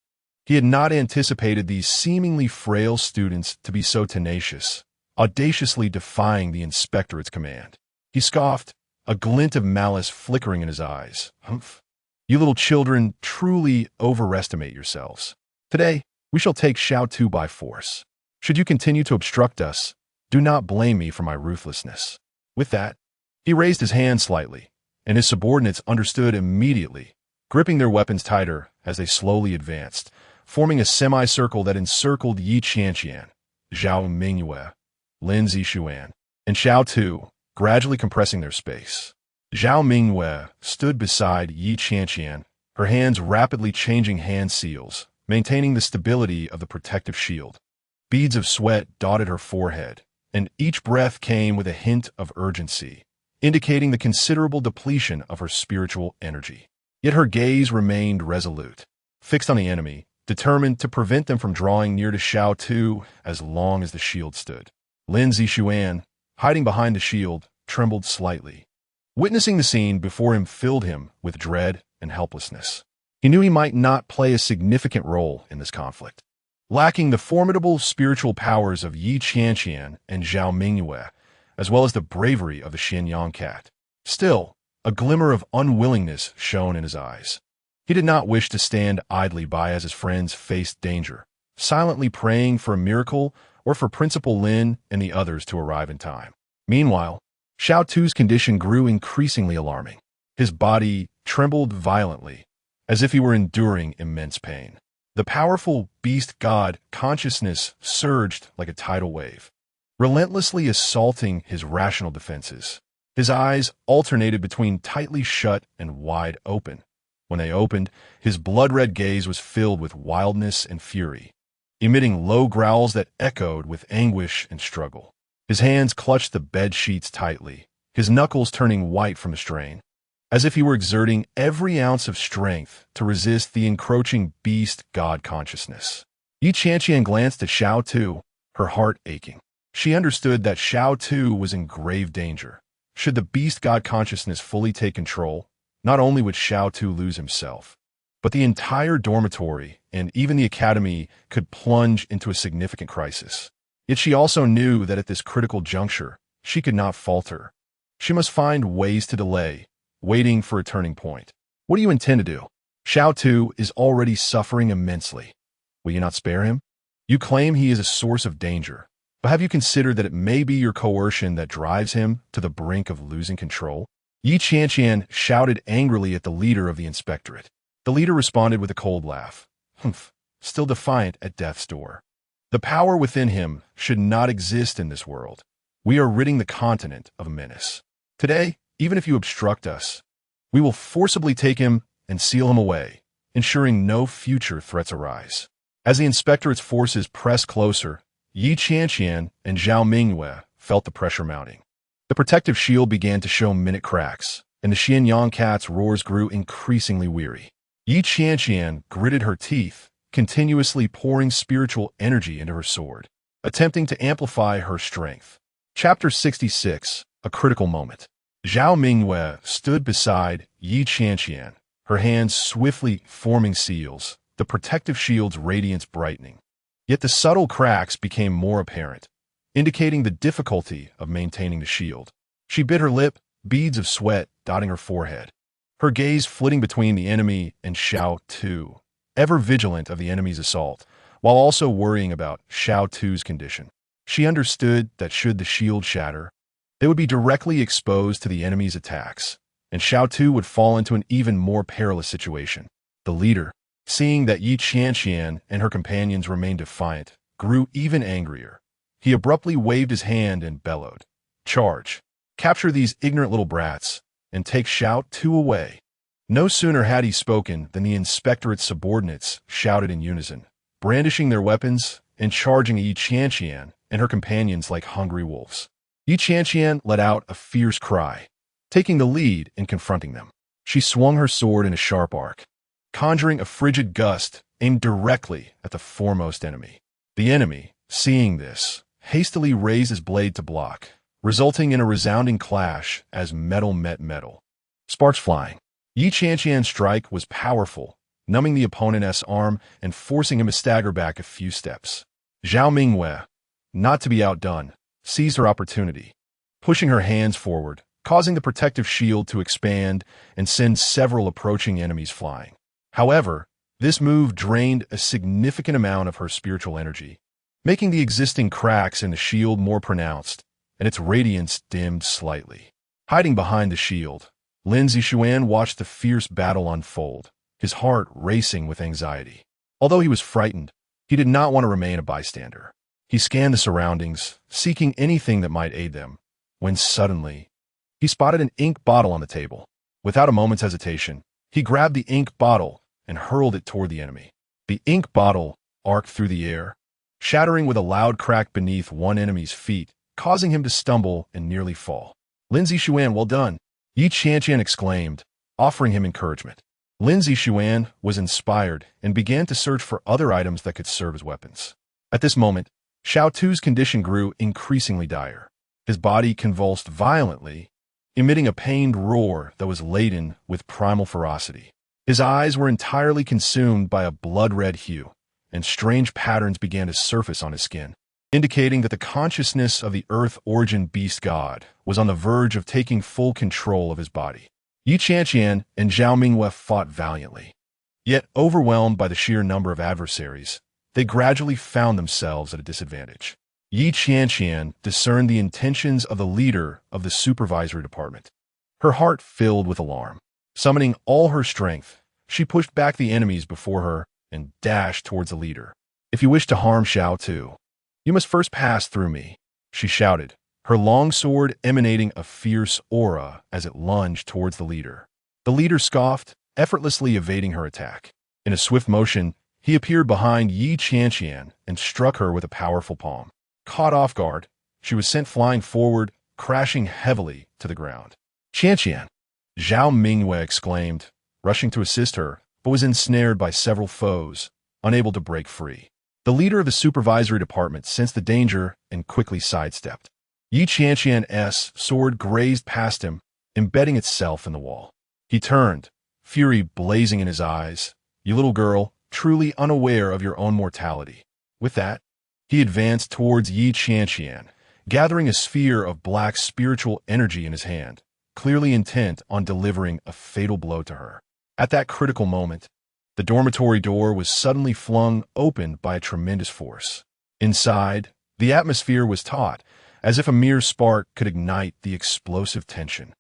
He had not anticipated these seemingly frail students to be so tenacious, audaciously defying the inspectorate's command. He scoffed, a glint of malice flickering in his eyes. "Humph! You little children truly overestimate yourselves. Today, we shall take Xiao Tu by force. Should you continue to obstruct us, do not blame me for my ruthlessness." With that, he raised his hand slightly, and his subordinates understood immediately, gripping their weapons tighter as they slowly advanced, forming a semicircle that encircled Qianqian, Zhao Mingyue, Lin Zixuan, and Xiao Tu, gradually compressing their space. Zhao Mingyue stood beside Qianqian, her hands rapidly changing hand seals, maintaining the stability of the protective shield. Beads of sweat dotted her forehead, and each breath came with a hint of urgency, indicating the considerable depletion of her spiritual energy. Yet her gaze remained resolute, fixed on the enemy, determined to prevent them from drawing near to Xiao Tu as long as the shield stood. Lin Zixuan, hiding behind the shield, trembled slightly. Witnessing the scene before him filled him with dread and helplessness. He knew he might not play a significant role in this conflict. Lacking the formidable spiritual powers of Qianqian and Zhao Mingyue, as well as the bravery of the Qianqian cat. Still, a glimmer of unwillingness shone in his eyes. He did not wish to stand idly by as his friends faced danger, silently praying for a miracle or for Principal Lin and the others to arrive in time. Meanwhile, Xiao Tu's condition grew increasingly alarming. His body trembled violently, as if he were enduring immense pain. The powerful beast god consciousness surged like a tidal wave, relentlessly assaulting his rational defenses. His eyes alternated between tightly shut and wide open. When they opened, his blood-red gaze was filled with wildness and fury, emitting low growls that echoed with anguish and struggle. His hands clutched the bed sheets tightly, his knuckles turning white from the strain, as if he were exerting every ounce of strength to resist the encroaching beast god consciousness. Qianqian glanced at Xiao Tu, her heart aching. She understood that Xiao Tu was in grave danger. Should the beast god consciousness fully take control, not only would Xiao Tu lose himself, but the entire dormitory and even the academy could plunge into a significant crisis. Yet she also knew that at this critical juncture, she could not falter. She must find ways to delay, waiting for a turning point. What do you intend to do? Xiao Tu is already suffering immensely. Will you not spare him? You claim he is a source of danger, but have you considered that it may be your coercion that drives him to the brink of losing control? Qianqian shouted angrily at the leader of the inspectorate. The leader responded with a cold laugh. Humph, still defiant at death's door. The power within him should not exist in this world. We are ridding the continent of a menace. Today, even if you obstruct us, we will forcibly take him and seal him away, ensuring no future threats arise. As the inspectorate's forces pressed closer, Qianqian and Zhao Mingyue felt the pressure mounting. The protective shield began to show minute cracks, and the Qianqian cat's roars grew increasingly weary. Qianqian gritted her teeth, continuously pouring spiritual energy into her sword, attempting to amplify her strength. Chapter 66, A Critical Moment. Zhao Mingyue stood beside Qianqian, her hands swiftly forming seals, the protective shield's radiance brightening. Yet the subtle cracks became more apparent, indicating the difficulty of maintaining the shield. She bit her lip, beads of sweat dotting her forehead, her gaze flitting between the enemy and Xiao Tu, ever vigilant of the enemy's assault, while also worrying about Xiao Tu's condition. She understood that should the shield shatter, they would be directly exposed to the enemy's attacks, and Xiao Tu would fall into an even more perilous situation. The leader, seeing that Qianqian and her companions remained defiant, grew even angrier. He abruptly waved his hand and bellowed, "Charge! Capture these ignorant little brats, and take Xiao Tu away." No sooner had he spoken than the inspectorate's subordinates shouted in unison, brandishing their weapons and charging Qianqian and her companions like hungry wolves. Qianqian let out a fierce cry, taking the lead in confronting them. She swung her sword in a sharp arc, conjuring a frigid gust aimed directly at the foremost enemy. The enemy, seeing this, hastily raised his blade to block, resulting in a resounding clash as metal met metal. Sparks flying. Qianqian's strike was powerful, numbing the opponent's arm and forcing him to stagger back a few steps. Zhao Mingyue, not to be outdone, seized her opportunity, pushing her hands forward, causing the protective shield to expand and send several approaching enemies flying. However, this move drained a significant amount of her spiritual energy, making the existing cracks in the shield more pronounced, and its radiance dimmed slightly. Hiding behind the shield, Lin Zixuan watched the fierce battle unfold, his heart racing with anxiety. Although he was frightened, he did not want to remain a bystander. He scanned the surroundings, seeking anything that might aid them, when suddenly, he spotted an ink bottle on the table. Without a moment's hesitation, he grabbed the ink bottle and hurled it toward the enemy. The ink bottle arced through the air, shattering with a loud crack beneath one enemy's feet, causing him to stumble and nearly fall. "Lin Zixuan, well done," Qianqian exclaimed, offering him encouragement. Lin Zixuan was inspired and began to search for other items that could serve as weapons. At this moment, Xiao Tu's condition grew increasingly dire. His body convulsed violently, emitting a pained roar that was laden with primal ferocity. His eyes were entirely consumed by a blood-red hue, and strange patterns began to surface on his skin, indicating that the consciousness of the Earth-origin beast god was on the verge of taking full control of his body. Qianqian and Zhao Mingyue fought valiantly. Yet, overwhelmed by the sheer number of adversaries, they gradually found themselves at a disadvantage. Qianqian discerned the intentions of the leader of the supervisory department. Her heart filled with alarm. Summoning all her strength, she pushed back the enemies before her and dashed towards the leader. "If you wish to harm Xiao Tu, you must first pass through me," she shouted, her long sword emanating a fierce aura as it lunged towards the leader. The leader scoffed, effortlessly evading her attack. In a swift motion, he appeared behind Qianqian and struck her with a powerful palm. Caught off guard, she was sent flying forward, crashing heavily to the ground. "Qianqian!" Zhao Mingyue exclaimed, rushing to assist her, but was ensnared by several foes, unable to break free. The leader of the supervisory department sensed the danger and quickly sidestepped. Qianqian's sword grazed past him, embedding itself in the wall. He turned, fury blazing in his eyes. "You little girl, truly unaware of your own mortality." With that, he advanced towards Qianqian, gathering a sphere of black spiritual energy in his hand, clearly intent on delivering a fatal blow to her. At that critical moment, the dormitory door was suddenly flung open by a tremendous force. Inside, the atmosphere was taut, as if a mere spark could ignite the explosive tension.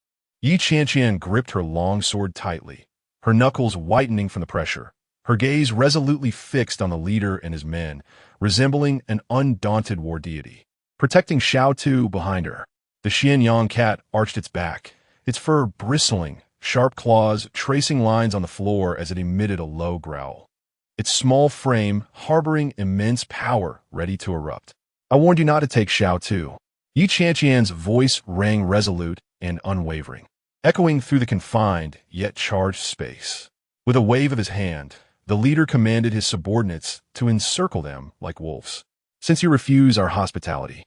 Qianqian gripped her long sword tightly, her knuckles whitening from the pressure, her gaze resolutely fixed on the leader and his men, resembling an undaunted war deity. Protecting Xiao Tu behind her, the Qianqian cat arched its back, its fur bristling, sharp claws tracing lines on the floor as it emitted a low growl. Its small frame harboring immense power ready to erupt. "I warned you not to take Xiao Tu." Qianqian's voice rang resolute and unwavering, echoing through the confined yet charged space. With a wave of his hand, the leader commanded his subordinates to encircle them like wolves. "Since you refuse our hospitality,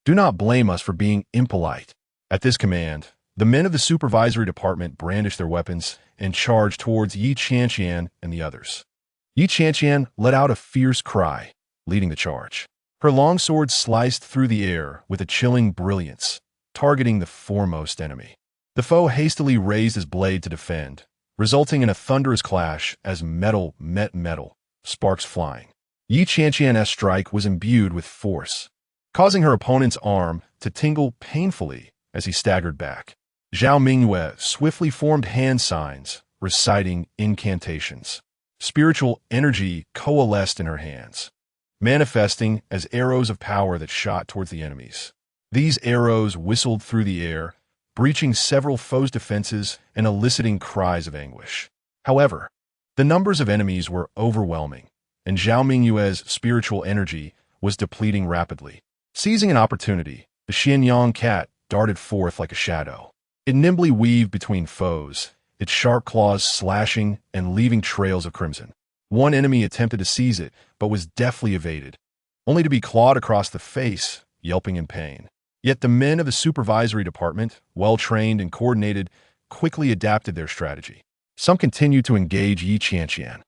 do not blame us for being impolite." At this command, the men of the supervisory department brandished their weapons and charged towards Qianqian and the others. Qianqian let out a fierce cry, leading the charge. Her long sword sliced through the air with a chilling brilliance, targeting the foremost enemy. The foe hastily raised his blade to defend, resulting in a thunderous clash as metal met metal, sparks flying. Qianqian's strike was imbued with force, causing her opponent's arm to tingle painfully as he staggered back. Zhao Mingyue swiftly formed hand signs, reciting incantations. Spiritual energy coalesced in her hands, manifesting as arrows of power that shot towards the enemies. These arrows whistled through the air, breaching several foes' defenses and eliciting cries of anguish. However, the numbers of enemies were overwhelming, and Zhao Mingyue's spiritual energy was depleting rapidly. Seizing an opportunity, the Qianqian cat darted forth like a shadow. It nimbly weaved between foes, its sharp claws slashing and leaving trails of crimson. One enemy attempted to seize it, but was deftly evaded, only to be clawed across the face, yelping in pain. Yet the men of the supervisory department, well-trained and coordinated, quickly adapted their strategy. Some continued to engage Qianqian,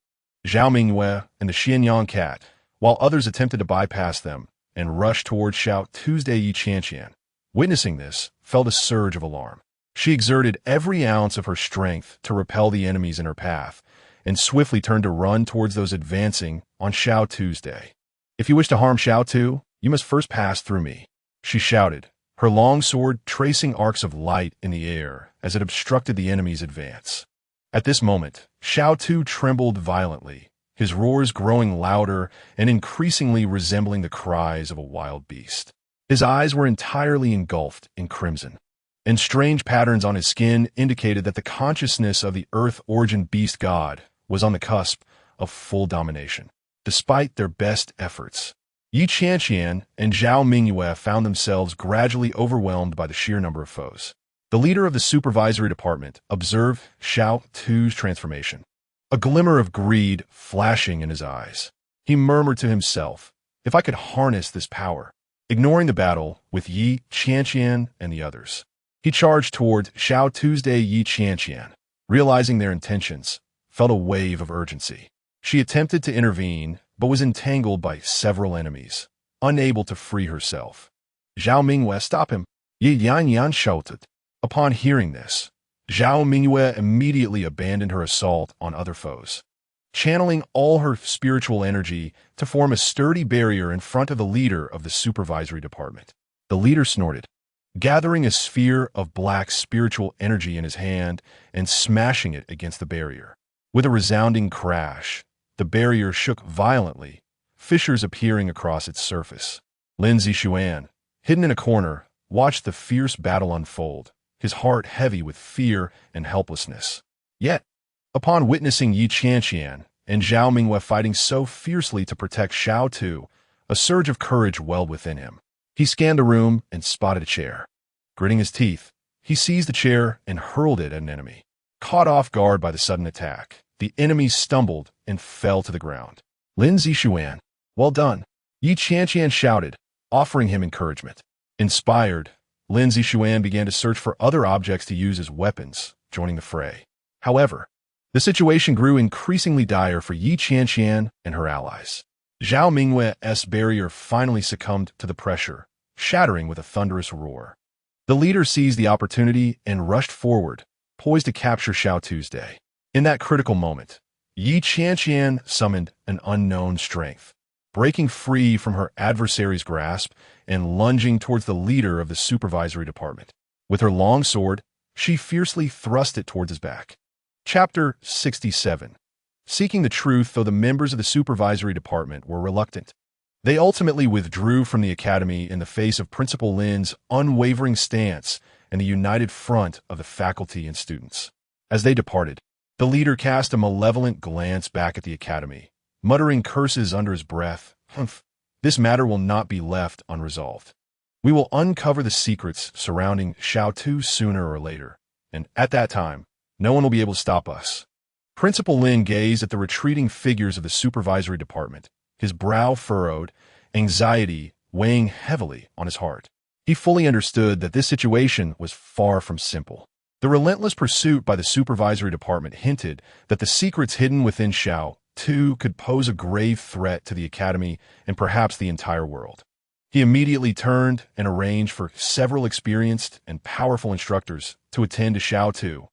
Zhao Mingyue, and the Qianqian cat, while others attempted to bypass them and rush towards Xiao Tu's Qianqian. Witnessing this, felt a surge of alarm. She exerted every ounce of her strength to repel the enemies in her path, and swiftly turned to run towards those advancing on Xiao Tu's day. "If you wish to harm Xiao Tu, you must first pass through me," she shouted, her long sword tracing arcs of light in the air as it obstructed the enemy's advance. At this moment, Xiao Tu trembled violently, his roars growing louder and increasingly resembling the cries of a wild beast. His eyes were entirely engulfed in crimson, and strange patterns on his skin indicated that the consciousness of the Earth-origin beast god was on the cusp of full domination. Despite their best efforts, Qianqian and Zhao Mingyue found themselves gradually overwhelmed by the sheer number of foes. The leader of the supervisory department observed Xiao Tu's transformation, a glimmer of greed flashing in his eyes. He murmured to himself, "If I could harness this power," ignoring the battle with Qianqian and the others. He charged toward Xiao Tu's Qianqian, realizing their intentions, felt a wave of urgency. She attempted to intervene, but was entangled by several enemies, unable to free herself. "Zhao Mingyue, stop him!" Yan shouted. Upon hearing this, Zhao Mingyue immediately abandoned her assault on other foes, channeling all her spiritual energy to form a sturdy barrier in front of the leader of the supervisory department. The leader snorted, gathering a sphere of black spiritual energy in his hand and smashing it against the barrier. With a resounding crash, the barrier shook violently, fissures appearing across its surface. Lin Zixuan, hidden in a corner, watched the fierce battle unfold, his heart heavy with fear and helplessness. Yet, upon witnessing Qianqian and Zhao Mingyue fighting so fiercely to protect Xiao Tu, a surge of courage welled within him. He scanned the room and spotted a chair. Gritting his teeth, he seized the chair and hurled it at an enemy. Caught off guard by the sudden attack, the enemy stumbled and fell to the ground. "Lin Zixuan, well done," Qianqian shouted, offering him encouragement. Inspired, Lin Zixuan began to search for other objects to use as weapons, joining the fray. However, the situation grew increasingly dire for Qianqian and her allies. Zhao Mingyue's barrier finally succumbed to the pressure, shattering with a thunderous roar. The leader seized the opportunity and rushed forward, poised to capture Xiao Tu's day. In that critical moment, Qianqian summoned an unknown strength, breaking free from her adversary's grasp and lunging towards the leader of the supervisory department. With her long sword, she fiercely thrust it towards his back. Chapter 67. Seeking the truth, though the members of the supervisory department were reluctant. They ultimately withdrew from the academy in the face of Principal Lin's unwavering stance and the united front of the faculty and students. As they departed, the leader cast a malevolent glance back at the academy, muttering curses under his breath. "Humph, this matter will not be left unresolved. We will uncover the secrets surrounding Xiao Tu sooner or later, and at that time, no one will be able to stop us." Principal Lin gazed at the retreating figures of the supervisory department, his brow furrowed, anxiety weighing heavily on his heart. He fully understood that this situation was far from simple. The relentless pursuit by the supervisory department hinted that the secrets hidden within Xiao Tu could pose a grave threat to the academy and perhaps the entire world. He immediately turned and arranged for several experienced and powerful instructors to attend to Xiao Tu,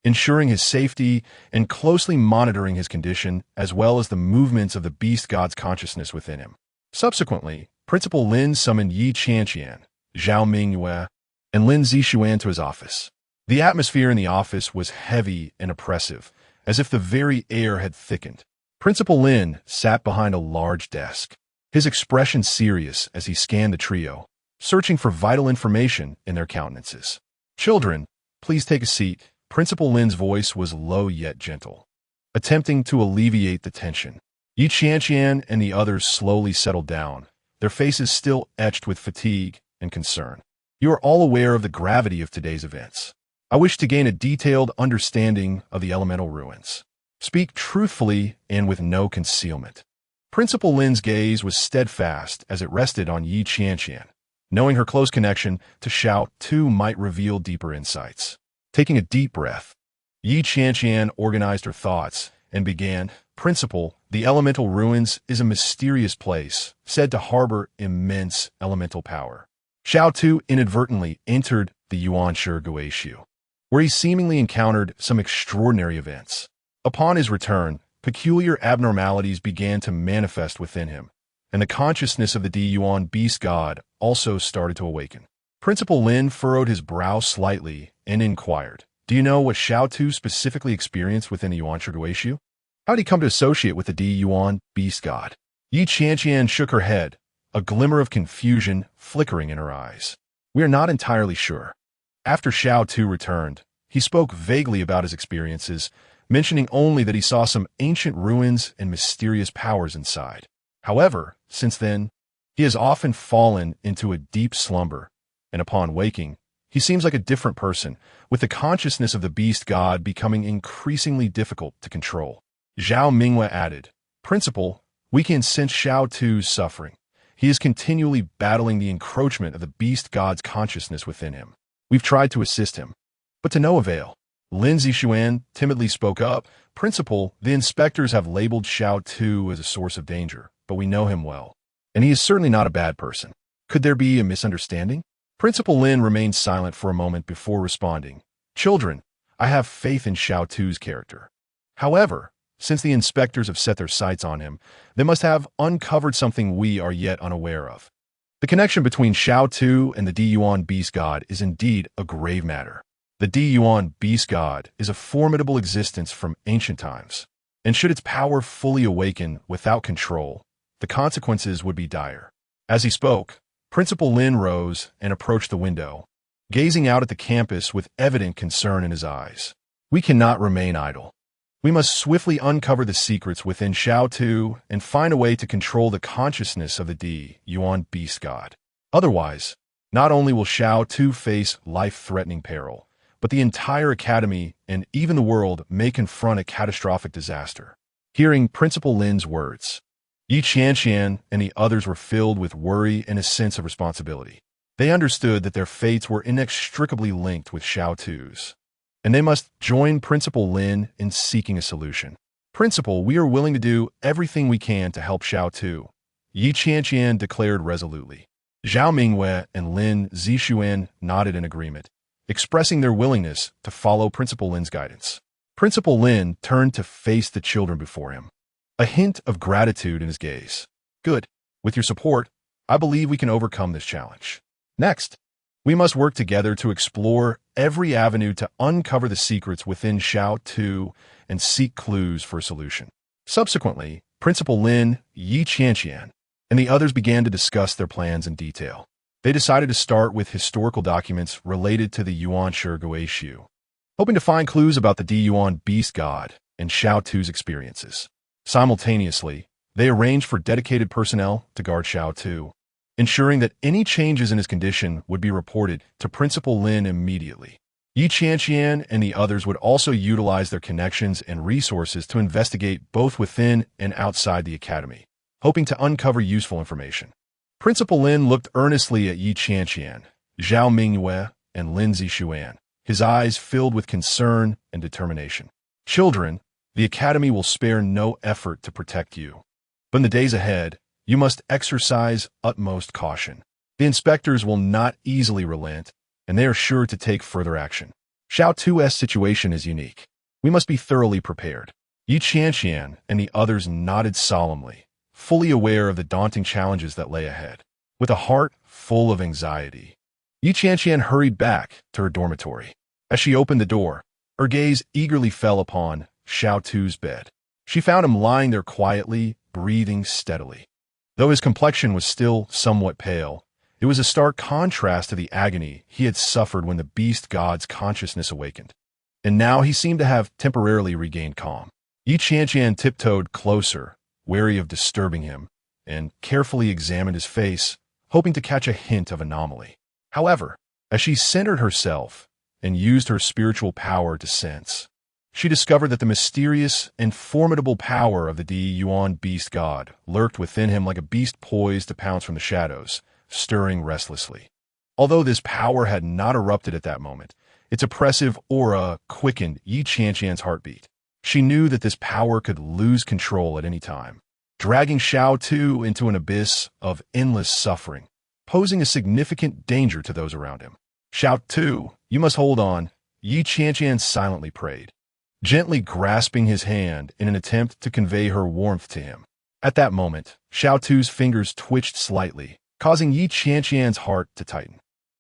ensuring his safety and closely monitoring his condition as well as the movements of the beast god's consciousness within him. Subsequently, Principal Lin summoned Yi Qianqian, Zhao Mingyue, and Lin Zixuan to his office. The atmosphere in the office was heavy and oppressive, as if the very air had thickened. Principal Lin sat behind a large desk, his expression serious as he scanned the trio, searching for vital information in their countenances. "Children, please take a seat." Principal Lin's voice was low yet gentle, attempting to alleviate the tension. Yi Qianqian and the others slowly settled down, their faces still etched with fatigue and concern. "You are all aware of the gravity of today's events. I wish to gain a detailed understanding of the elemental ruins. Speak truthfully and with no concealment." Principal Lin's gaze was steadfast as it rested on Yi Qianqian, knowing her close connection to Xiao Tu might reveal deeper insights. Taking a deep breath, Yi Qianqian organized her thoughts and began, "Principal, the elemental ruins is a mysterious place, said to harbor immense elemental power. Xiao Tu inadvertently entered the Yuanshu Guishu, where he seemingly encountered some extraordinary events. Upon his return, peculiar abnormalities began to manifest within him, and the consciousness of the Yuan beast god also started to awaken." Principal Lin furrowed his brow slightly and inquired, "Do you know what Xiao Tu specifically experienced within the Yuanshu Guishu? How did he come to associate with the Yuan beast god?" Yi Qianqian shook her head, a glimmer of confusion flickering in her eyes. "We are not entirely sure." After Xiao Tu returned, he spoke vaguely about his experiences, mentioning only that he saw some ancient ruins and mysterious powers inside. However, since then, he has often fallen into a deep slumber, and upon waking, he seems like a different person, with the consciousness of the beast god becoming increasingly difficult to control. Zhao Mingyue added, "Principal, we can sense Xiao Tu's suffering. He is continually battling the encroachment of the beast god's consciousness within him. We've tried to assist him, but to no avail." Lin Zixuan timidly spoke up, "Principal, the inspectors have labeled Xiao Tu as a source of danger, but we know him well, and he is certainly not a bad person. Could there be a misunderstanding?" Principal Lin remained silent for a moment before responding, "Children, I have faith in Xiao Tu's character. However, since the inspectors have set their sights on him, they must have uncovered something we are yet unaware of. The connection between Xiao Tu and the Yuan beast god is indeed a grave matter. The Yuan beast god is a formidable existence from ancient times, and should its power fully awaken without control, the consequences would be dire." As he spoke, Principal Lin rose and approached the window, gazing out at the campus with evident concern in his eyes. "We cannot remain idle. We must swiftly uncover the secrets within Xiao Tu and find a way to control the consciousness of the Yuan beast god. Otherwise, not only will Xiao Tu face life-threatening peril, but the entire academy and even the world may confront a catastrophic disaster." Hearing Principal Lin's words, Yi Qianqian and the others were filled with worry and a sense of responsibility. They understood that their fates were inextricably linked with Xiao Tu's, and they must join Principal Lin in seeking a solution. "Principal, we are willing to do everything we can to help Xiao Tu," Yi Qianqian declared resolutely. Zhao Mingwei and Lin Zixuan nodded in agreement, expressing their willingness to follow Principal Lin's guidance. Principal Lin turned to face the children before him, a hint of gratitude in his gaze. Good. With your support, I believe we can overcome this challenge. Next, we must work together to explore every avenue to uncover the secrets within Xiao Tu and seek clues for a solution. Subsequently, Principal Lin, Qianqian, and the others began to discuss their plans in detail. They decided to start with historical documents related to the Yuan Guishu, hoping to find clues about the Yuan beast god and Xiao Tu's experiences. Simultaneously, they arranged for dedicated personnel to guard Xiao Tu, ensuring that any changes in his condition would be reported to Principal Lin immediately. Qianqian and the others would also utilize their connections and resources to investigate both within and outside the academy, hoping to uncover useful information. Principal Lin looked earnestly at Qianqian, Zhao Mingwei, and Lin Zixuan, his eyes filled with concern and determination. Children, the academy will spare no effort to protect you. But in the days ahead, you must exercise utmost caution. The inspectors will not easily relent, and they are sure to take further action. Xiao Tu's situation is unique. We must be thoroughly prepared. Qianqian and the others nodded solemnly, fully aware of the daunting challenges that lay ahead. With a heart full of anxiety, Qianqian hurried back to her dormitory. As she opened the door, her gaze eagerly fell upon Xiao Tu's bed. She found him lying there quietly, breathing steadily. Though his complexion was still somewhat pale, it was a stark contrast to the agony he had suffered when the beast god's consciousness awakened. And now he seemed to have temporarily regained calm. Qianqian tiptoed closer, wary of disturbing him, and carefully examined his face, hoping to catch a hint of anomaly. However, as she centered herself and used her spiritual power to sense, she discovered that the mysterious and formidable power of the Yuan beast god lurked within him like a beast poised to pounce from the shadows, stirring restlessly. Although this power had not erupted at that moment, its oppressive aura quickened Qianqian's heartbeat. She knew that this power could lose control at any time, dragging Xiao Tu into an abyss of endless suffering, posing a significant danger to those around him. Xiao Tu, you must hold on, Qianqian silently prayed, gently grasping his hand in an attempt to convey her warmth to him. At that moment, Xiao Tu's fingers twitched slightly, causing Qianqian's heart to tighten.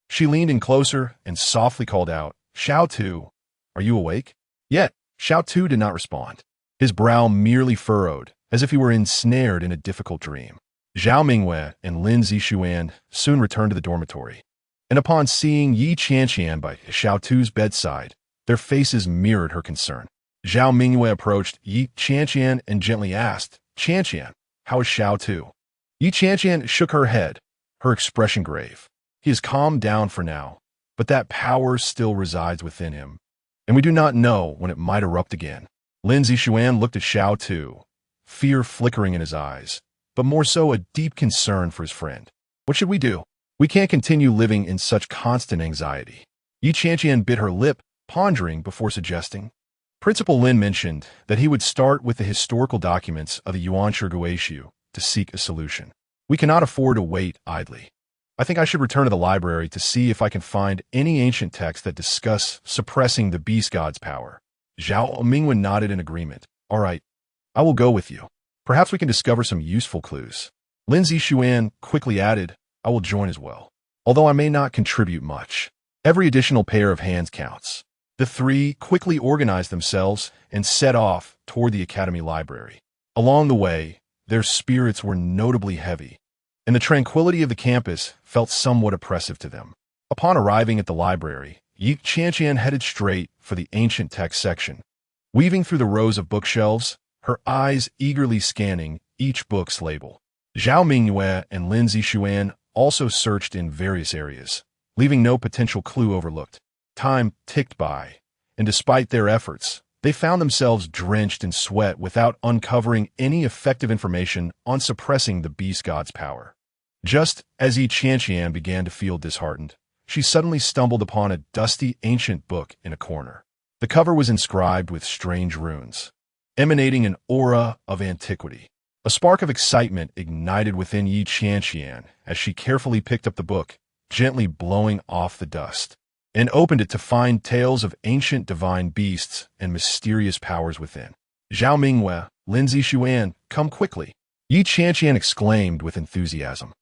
She leaned in closer and softly called out, "Xiao Tu, are you awake?" Yet, Xiao Tu did not respond. His brow merely furrowed, as if he were ensnared in a difficult dream. Zhao Mingwei and Lin Zixuan soon returned to the dormitory, and upon seeing Qianqian by Xiao Tu's bedside, their faces mirrored her concern. Zhao Mingwei approached Qianqian and gently asked, "Qianqian, how is Xiao Tu?" Qianqian shook her head, her expression grave. He has calmed down for now, but that power still resides within him, and we do not know when it might erupt again. Lin Zixuan looked at Xiao Tu, fear flickering in his eyes, but more so a deep concern for his friend. What should we do? We can't continue living in such constant anxiety. Qianqian bit her lip, pondering before suggesting. Principal Lin mentioned that he would start with the historical documents of the Yuan Guishu to seek a solution. We cannot afford to wait idly. I think I should return to the library to see if I can find any ancient texts that discuss suppressing the beast god's power. Zhao Mingwen nodded in agreement. All right, I will go with you. Perhaps we can discover some useful clues. Lin Zixuan quickly added, I will join as well. Although I may not contribute much, every additional pair of hands counts. The three quickly organized themselves and set off toward the academy library. Along the way, their spirits were notably heavy, and the tranquility of the campus felt somewhat oppressive to them. Upon arriving at the library, Qianqian headed straight for the ancient text section. Weaving through the rows of bookshelves, her eyes eagerly scanning each book's label. Zhao Mingwei and Lin Zixuan also searched in various areas, leaving no potential clue overlooked. Time ticked by, and despite their efforts, they found themselves drenched in sweat without uncovering any effective information on suppressing the beast god's power. Just as Qianqian began to feel disheartened, she suddenly stumbled upon a dusty ancient book in a corner. The cover was inscribed with strange runes, emanating an aura of antiquity. A spark of excitement ignited within Yi Qianqian as she carefully picked up the book, gently blowing off the dust, and opened it to find tales of ancient divine beasts and mysterious powers within. Zhao Mingwei, Lin Zixuan, come quickly, Yi Qianqian exclaimed with enthusiasm.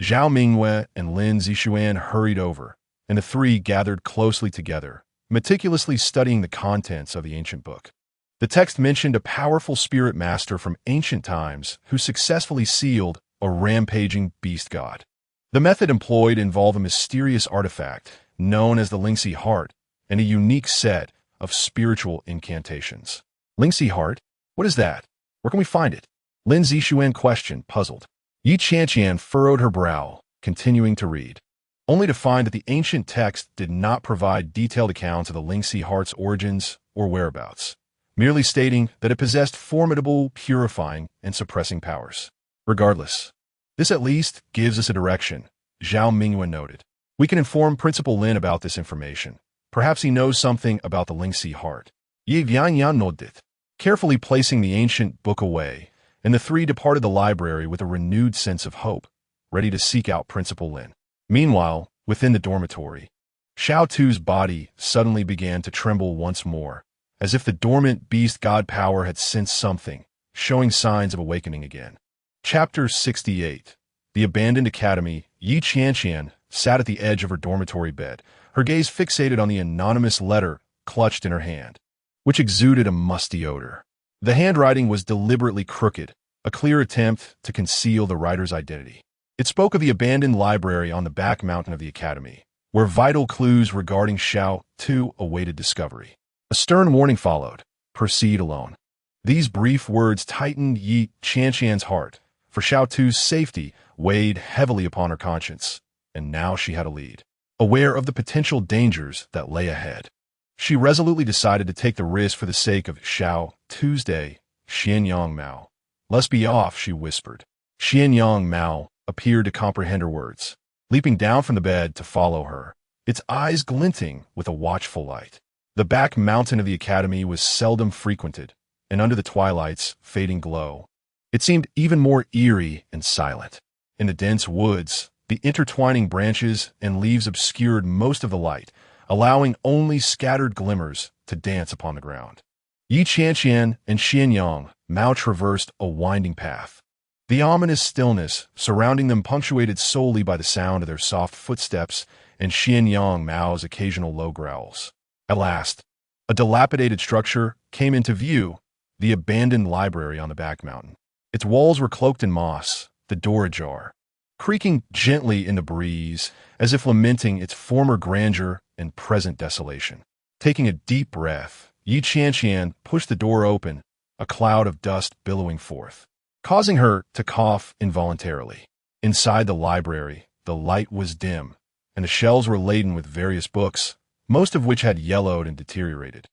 Zhao Mingwei and Lin Zixuan hurried over, and the three gathered closely together, meticulously studying the contents of the ancient book. The text mentioned a powerful spirit master from ancient times who successfully sealed a rampaging beast god. The method employed involved a mysterious artifact known as the Lingxi Heart and a unique set of spiritual incantations. Lingxi Heart? What is that? Where can we find it? Lin Zixuan questioned, puzzled. Yi Qianqian furrowed her brow, continuing to read, only to find that the ancient text did not provide detailed accounts of the Lingxi Heart's origins or whereabouts, merely stating that it possessed formidable, purifying, and suppressing powers. Regardless, this at least gives us a direction, Zhao Mingwen noted. We can inform Principal Lin about this information. Perhaps he knows something about the Lingxi Heart. Yi Vianyan nodded, carefully placing the ancient book away, and the three departed the library with a renewed sense of hope, ready to seek out Principal Lin. Meanwhile, within the dormitory, Xiao Tu's body suddenly began to tremble once more, as if the dormant beast god power had sensed something, showing signs of awakening again. Chapter 68. The Abandoned Academy. Yi Qianqian sat at the edge of her dormitory bed, her gaze fixated on the anonymous letter clutched in her hand, which exuded a musty odor. The handwriting was deliberately crooked, a clear attempt to conceal the writer's identity. It spoke of the abandoned library on the back mountain of the academy, where vital clues regarding Xiao Tu awaited discovery. A stern warning followed, proceed alone. These brief words tightened Yi Qianqian's heart, for Xiao Tu's safety weighed heavily upon her conscience, and now she had a lead. Aware of the potential dangers that lay ahead, she resolutely decided to take the risk for the sake of Xiao Tu's day. Qianyang Mao. Let's be off, she whispered. Qianyang Mao appeared to comprehend her words, leaping down from the bed to follow her, its eyes glinting with a watchful light. The back mountain of the academy was seldom frequented, and under the twilight's fading glow, it seemed even more eerie and silent. In the dense woods, the intertwining branches and leaves obscured most of the light, allowing only scattered glimmers to dance upon the ground. Yi Qianqian and Qianyang Mao traversed a winding path, the ominous stillness surrounding them punctuated solely by the sound of their soft footsteps and Qianyang Mao's occasional low growls. At last, a dilapidated structure came into view, the abandoned library on the back mountain. Its walls were cloaked in moss, the door ajar, creaking gently in the breeze as if lamenting its former grandeur and present desolation. Taking a deep breath, Yi Qianqian pushed the door open, a cloud of dust billowing forth, causing her to cough involuntarily. Inside the library, the light was dim, and the shelves were laden with various books, most of which had yellowed and deteriorated,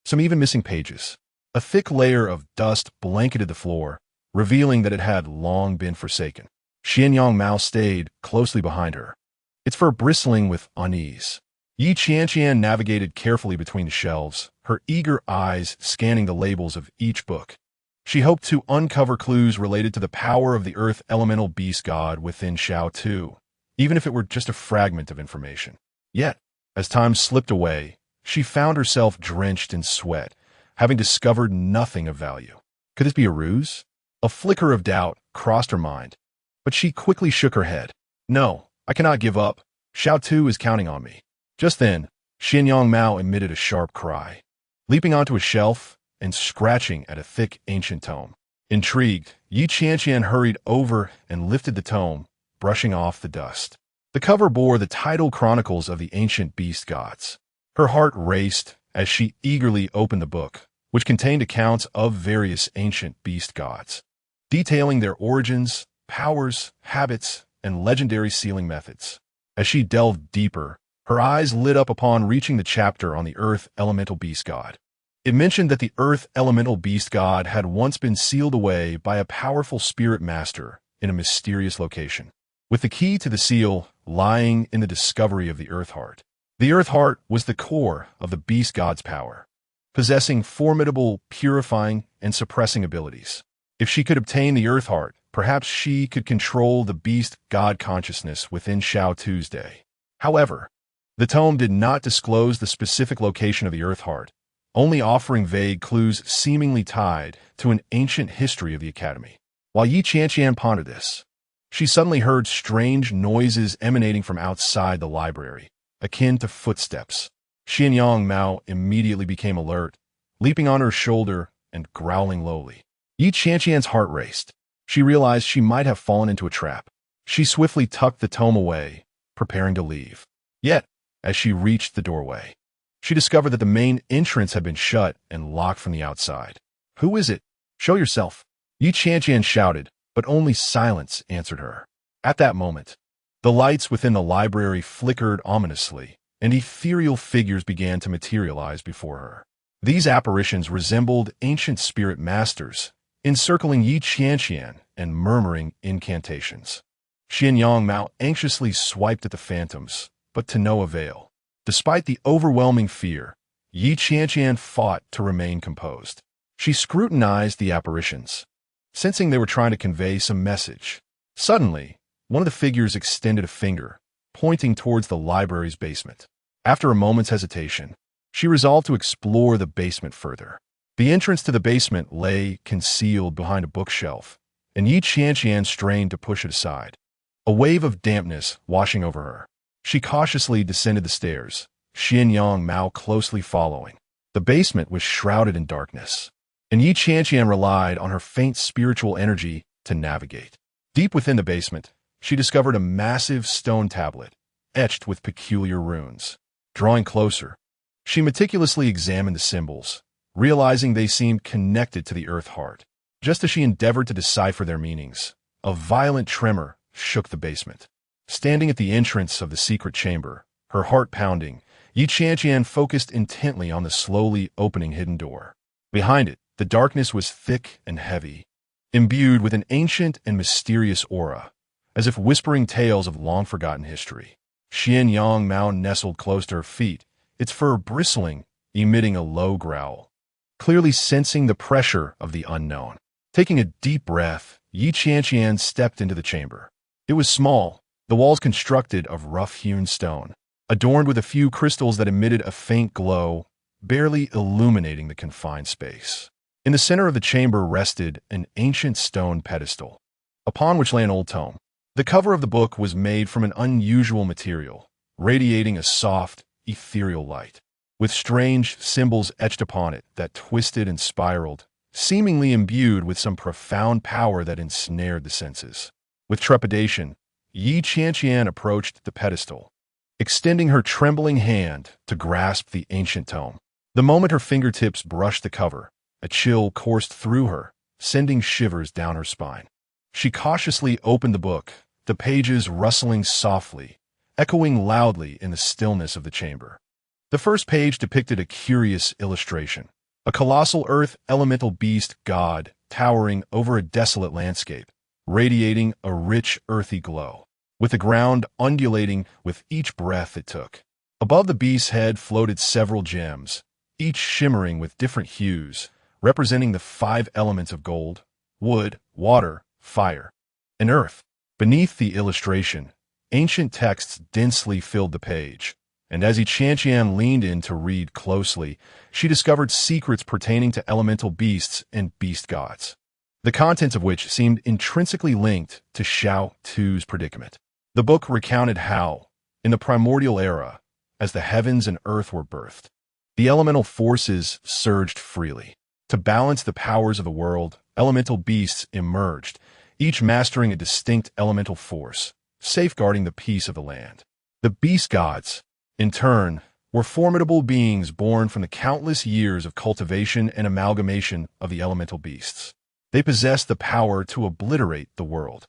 some even missing pages. A thick layer of dust blanketed the floor, revealing that it had long been forsaken. Qianyang Mao stayed closely behind her, its fur bristling with unease. Yi Qianqian navigated carefully between the shelves, her eager eyes scanning the labels of each book. She hoped to uncover clues related to the power of the earth elemental beast god within Xiao Tu, even if it were just a fragment of information. Yet, as time slipped away, she found herself drenched in sweat, having discovered nothing of value. Could this be a ruse? A flicker of doubt crossed her mind, but she quickly shook her head. No, I cannot give up. Xiao Tu is counting on me. Just then, Qianyang Mao emitted a sharp cry, leaping onto a shelf and scratching at a thick ancient tome. Intrigued, Yi Qianqian hurried over and lifted the tome, brushing off the dust. The cover bore the title chronicles of the ancient beast gods. Her heart raced as she eagerly opened the book, which contained accounts of various ancient beast gods, detailing their origins, powers, habits, and legendary sealing methods. As she delved deeper, her eyes lit up upon reaching the chapter on the Earth Elemental Beast God. It mentioned that the Earth Elemental Beast God had once been sealed away by a powerful spirit master in a mysterious location, with the key to the seal lying in the discovery of the Earth Heart. The Earth Heart was the core of the Beast God's power, possessing formidable, purifying, and suppressing abilities. If she could obtain the Earth Heart, perhaps she could control the beast god consciousness within Shao Tuesday. However, the tome did not disclose the specific location of the Earth Heart, only offering vague clues seemingly tied to an ancient history of the Academy. While Qianqian pondered this, she suddenly heard strange noises emanating from outside the library, akin to footsteps. Qianqian immediately became alert, leaping on her shoulder and growling lowly. Qianqian's heart raced. She realized she might have fallen into a trap. She swiftly tucked the tome away, preparing to leave. Yet, as she reached the doorway, she discovered that the main entrance had been shut and locked from the outside. "Who is it? Show yourself," Qianqian shouted, but only silence answered her. At that moment, the lights within the library flickered ominously, and ethereal figures began to materialize before her. These apparitions resembled ancient spirit masters, encircling Qianqian and murmuring incantations. Qianqian anxiously swiped at the phantoms, but to no avail. Despite the overwhelming fear, Qianqian fought to remain composed. She scrutinized the apparitions, sensing they were trying to convey some message. Suddenly, one of the figures extended a finger, pointing towards the library's basement. After a moment's hesitation, she resolved to explore the basement further. The entrance to the basement lay concealed behind a bookshelf, and Qianqian strained to push it aside. A wave of dampness washing over her. She cautiously descended the stairs, Qianqian closely following. The basement was shrouded in darkness, and Qianqian relied on her faint spiritual energy to navigate. Deep within the basement, she discovered a massive stone tablet, etched with peculiar runes. Drawing closer, she meticulously examined the symbols, realizing they seemed connected to the Earth Heart. Just as she endeavored to decipher their meanings, a violent tremor shook the basement. Standing at the entrance of the secret chamber, her heart pounding, Qianqian focused intently on the slowly opening hidden door. Behind it, the darkness was thick and heavy, imbued with an ancient and mysterious aura, as if whispering tales of long-forgotten history. Qianqian nestled close to her feet, its fur bristling, emitting a low growl, clearly sensing the pressure of the unknown. Taking a deep breath, Qianqian stepped into the chamber. It was small, the walls constructed of rough-hewn stone, adorned with a few crystals that emitted a faint glow, barely illuminating the confined space. In the center of the chamber rested an ancient stone pedestal, upon which lay an old tome. The cover of the book was made from an unusual material, radiating a soft, ethereal light, with strange symbols etched upon it that twisted and spiraled, seemingly imbued with some profound power that ensnared the senses. With trepidation, Qianqian approached the pedestal, extending her trembling hand to grasp the ancient tome. The moment her fingertips brushed the cover, a chill coursed through her, sending shivers down her spine. She cautiously opened the book, the pages rustling softly, echoing loudly in the stillness of the chamber. The first page depicted a curious illustration. A colossal earth elemental beast god towering over a desolate landscape, radiating a rich earthy glow, with the ground undulating with each breath it took. Above the beast's head floated several gems, each shimmering with different hues, representing the 5 elements of gold, wood, water, fire, and earth. Beneath the illustration, ancient texts densely filled the page, and as Qianqian leaned in to read closely, she discovered secrets pertaining to elemental beasts and beast gods, the contents of which seemed intrinsically linked to Shao Tu's predicament. The book recounted how, in the primordial era, as the heavens and earth were birthed, the elemental forces surged freely. To balance the powers of the world, elemental beasts emerged, each mastering a distinct elemental force, safeguarding the peace of the land. The beast gods, in turn, were formidable beings born from the countless years of cultivation and amalgamation of the elemental beasts. They possessed the power to obliterate the world,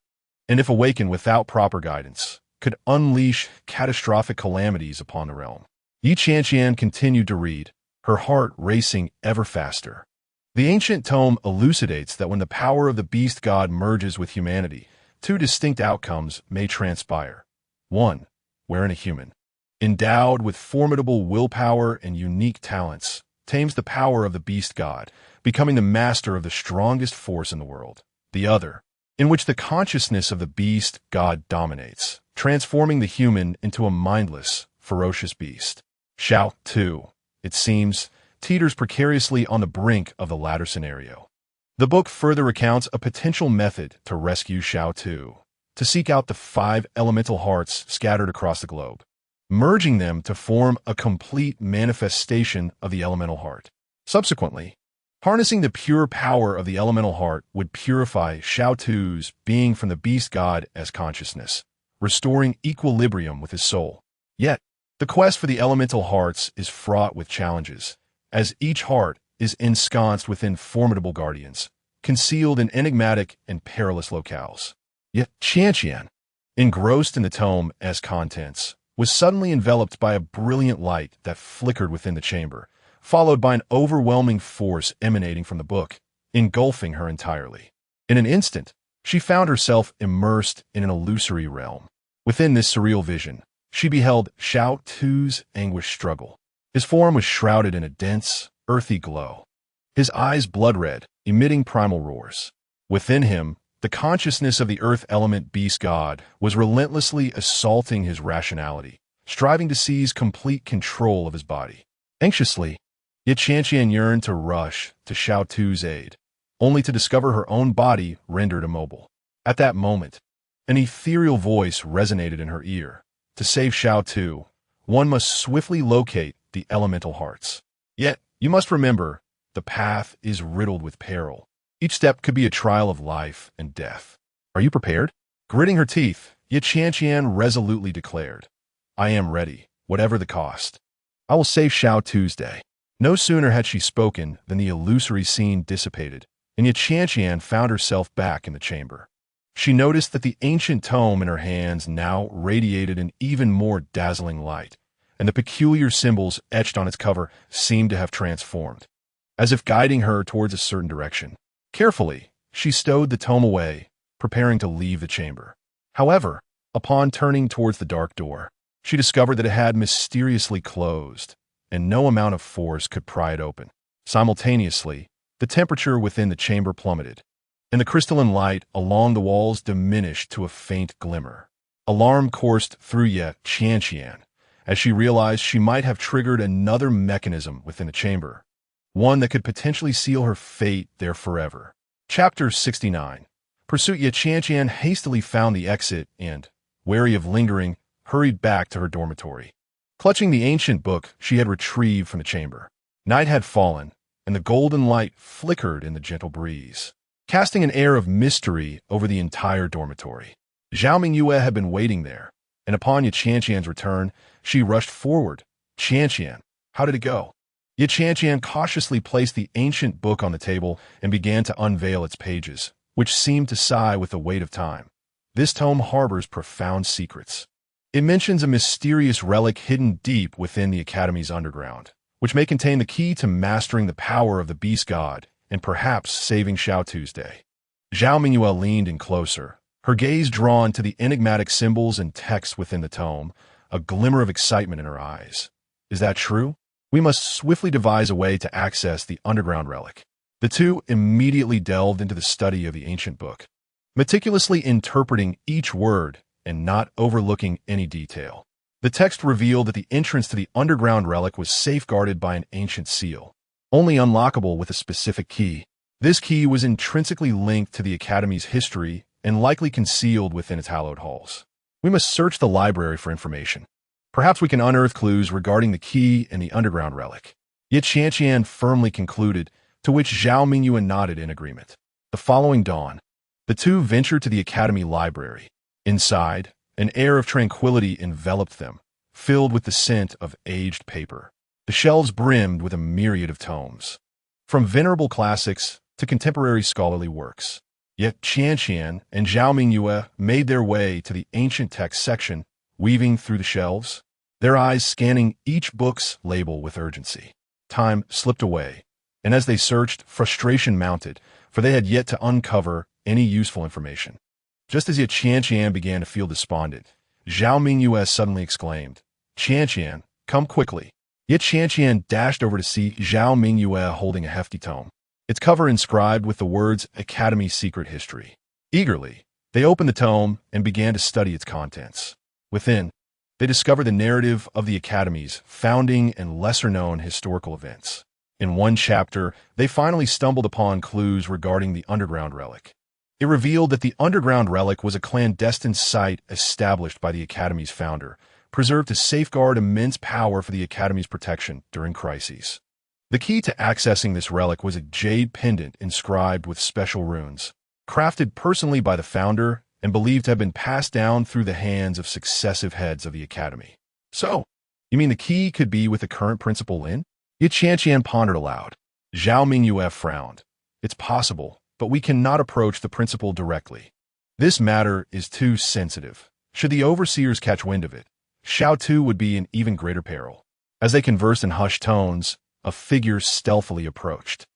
and if awakened without proper guidance, could unleash catastrophic calamities upon the realm. Qianqian continued to read, her heart racing ever faster. The ancient tome elucidates that when the power of the beast god merges with humanity, 2 distinct outcomes may transpire. 1. Wherein a human, endowed with formidable willpower and unique talents, tames the power of the beast god, becoming the master of the strongest force in the world. The other, in which the consciousness of the beast god dominates, transforming the human into a mindless, ferocious beast. Xiao Tu, it seems, teeters precariously on the brink of the latter scenario. The book further recounts a potential method to rescue Xiao Tu, to seek out the 5 elemental hearts scattered across the globe, merging them to form a complete manifestation of the elemental heart. Subsequently, harnessing the pure power of the elemental heart would purify Xiao Tu's being from the beast god as consciousness, restoring equilibrium with his soul. Yet, the quest for the elemental hearts is fraught with challenges, as each heart is ensconced within formidable guardians, concealed in enigmatic and perilous locales. Yet Qianqian, engrossed in the tome as contents, was suddenly enveloped by a brilliant light that flickered within the chamber, followed by an overwhelming force emanating from the book, engulfing her entirely. In an instant, she found herself immersed in an illusory realm. Within this surreal vision, she beheld Xiao Tu's anguished struggle. His form was shrouded in a dense, earthy glow, his eyes blood-red, emitting primal roars. Within him, the consciousness of the earth element beast god was relentlessly assaulting his rationality, striving to seize complete control of his body. Anxiously, yet Qianqian yearned to rush to Xiao Tu's aid, only to discover her own body rendered immobile. At that moment, an ethereal voice resonated in her ear. To save Xiao Tu, one must swiftly locate the elemental hearts. Yet, you must remember, the path is riddled with peril. Each step could be a trial of life and death. Are you prepared? Gritting her teeth, yet Qianqian resolutely declared, I am ready, whatever the cost. I will save Xiao Tu's day. No sooner had she spoken than the illusory scene dissipated, and yet Qianqian found herself back in the chamber. She noticed that the ancient tome in her hands now radiated an even more dazzling light, and the peculiar symbols etched on its cover seemed to have transformed, as if guiding her towards a certain direction. Carefully, she stowed the tome away, preparing to leave the chamber. However, upon turning towards the dark door, she discovered that it had mysteriously closed, and no amount of force could pry it open. Simultaneously, the temperature within the chamber plummeted, and the crystalline light along the walls diminished to a faint glimmer. Alarm coursed through yet Qianqian, as she realized she might have triggered another mechanism within the chamber, one that could potentially seal her fate there forever. Chapter 69. Pursuit. Yet Qianqian hastily found the exit and, wary of lingering, hurried back to her dormitory. Clutching the ancient book she had retrieved from the chamber, night had fallen, and the golden light flickered in the gentle breeze, casting an air of mystery over the entire dormitory. Zhao Mingyue had been waiting there, and upon Ye Qianqian's return, she rushed forward. Qianqian, how did it go? Ye Qianqian cautiously placed the ancient book on the table and began to unveil its pages, which seemed to sigh with the weight of time. This tome harbors profound secrets. It mentions a mysterious relic hidden deep within the Academy's underground, which may contain the key to mastering the power of the beast god and perhaps saving Xiao Tu's day. Zhao Mingyue leaned in closer, her gaze drawn to the enigmatic symbols and text within the tome, a glimmer of excitement in her eyes. Is that true? We must swiftly devise a way to access the underground relic. The two immediately delved into the study of the ancient book, meticulously interpreting each word and not overlooking any detail. The text revealed that the entrance to the underground relic was safeguarded by an ancient seal, only unlockable with a specific key. This key was intrinsically linked to the Academy's history and likely concealed within its hallowed halls. We must search the library for information. Perhaps we can unearth clues regarding the key and the underground relic. Yet Qianqian firmly concluded, to which Zhao Mingyue nodded in agreement. The following dawn, the two ventured to the Academy library. Inside, an air of tranquility enveloped them, filled with the scent of aged paper. The shelves brimmed with a myriad of tomes, from venerable classics to contemporary scholarly works. Yet Qianqian and Zhao Mingyue made their way to the ancient text section, weaving through the shelves, their eyes scanning each book's label with urgency. Time slipped away, and as they searched, frustration mounted, for they had yet to uncover any useful information. Just as Ye Qianqian began to feel despondent, Zhao Mingyue suddenly exclaimed, Qianqian, come quickly. Ye Qianqian dashed over to see Zhao Mingyue holding a hefty tome. its cover inscribed with the words Academy Secret History. Eagerly, they opened the tome and began to study its contents. Within, they discovered the narrative of the Academy's founding and lesser-known historical events. In one chapter, they finally stumbled upon clues regarding the underground relic. It revealed that the underground relic was a clandestine site established by the Academy's founder, preserved to safeguard immense power for the Academy's protection during crises. The key to accessing this relic was a jade pendant inscribed with special runes, crafted personally by the founder and believed to have been passed down through the hands of successive heads of the Academy. So, you mean the key could be with the current principal Lin? Qianqian pondered aloud. Zhao Mingyue frowned. It's possible, but we cannot approach the principal directly. This matter is too sensitive. Should the overseers catch wind of it, Xiao Tu would be in even greater peril. As they conversed in hushed tones, a figure stealthily approached.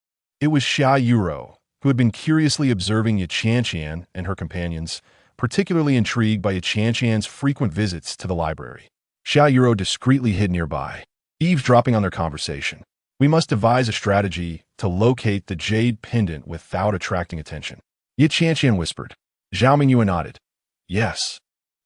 It was Xia Yuro, who had been curiously observing Qianqian and her companions, particularly intrigued by Qianqian's frequent visits to the library. Xia Yuro discreetly hid nearby, eavesdropping on their conversation. We must devise a strategy to locate the jade pendant without attracting attention. Qianqian whispered. Zhao Mingyue nodded. Yes.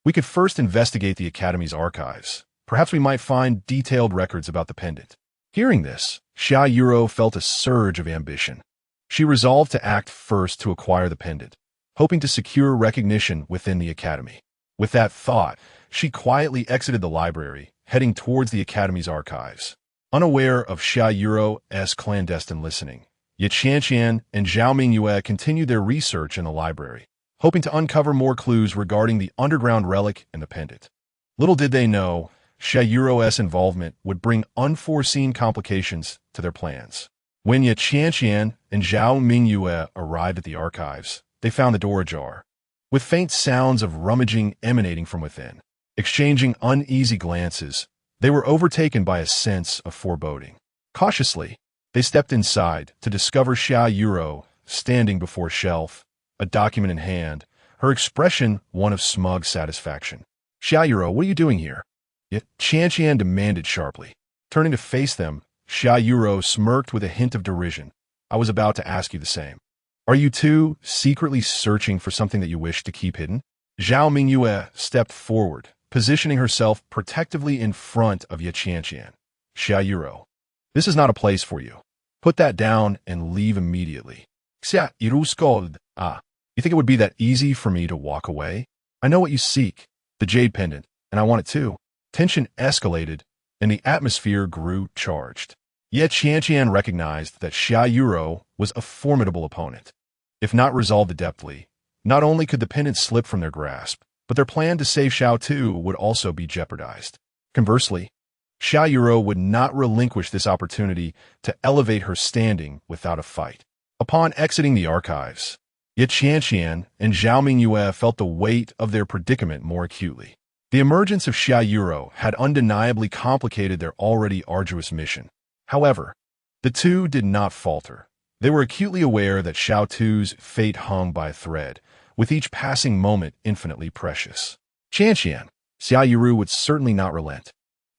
We could first investigate the Academy's archives. Perhaps we might find detailed records about the pendant. Hearing this, Xia Yuro felt a surge of ambition. She resolved to act first to acquire the pendant, hoping to secure recognition within the Academy. With that thought, she quietly exited the library, heading towards the Academy's archives. Unaware of Xia Yuro's clandestine listening, Qianqian and Zhao Mingyue continued their research in the library, hoping to uncover more clues regarding the underground relic and the pendant. Little did they know, Xia Yuro's involvement would bring unforeseen complications to their plans. When Qianqian and Zhao Mingyue arrived at the archives, they found the door ajar, with faint sounds of rummaging emanating from within. Exchanging uneasy glances, they were overtaken by a sense of foreboding. Cautiously, they stepped inside to discover Xia Yuro standing before a shelf, a document in hand, her expression one of smug satisfaction. Xia Yuro, what are you doing here? Qianqian demanded sharply. Turning to face them, Xia Yuro smirked with a hint of derision. I was about to ask you the same. Are you two secretly searching for something that you wish to keep hidden? Zhao Mingyue stepped forward, positioning herself protectively in front of Qianqian. Xia Yuro, this is not a place for you. Put that down and leave immediately. Xia Yuro scolded. You think it would be that easy for me to walk away? I know what you seek, the jade pendant, and I want it too. Tension escalated, and the atmosphere grew charged. Yet Qianqian recognized that Xia Yuro was a formidable opponent. If not resolved adeptly, not only could the pendant slip from their grasp, but their plan to save Xiao Tu would also be jeopardized. Conversely, Xia Yuro would not relinquish this opportunity to elevate her standing without a fight. Upon exiting the archives, Qianqian and Zhao Mingyue felt the weight of their predicament more acutely. The emergence of Xia Yuro had undeniably complicated their already arduous mission. However, the two did not falter. They were acutely aware that Xiao Tu's fate hung by a thread, with each passing moment infinitely precious. Qianqian, Xia Yuro would certainly not relent.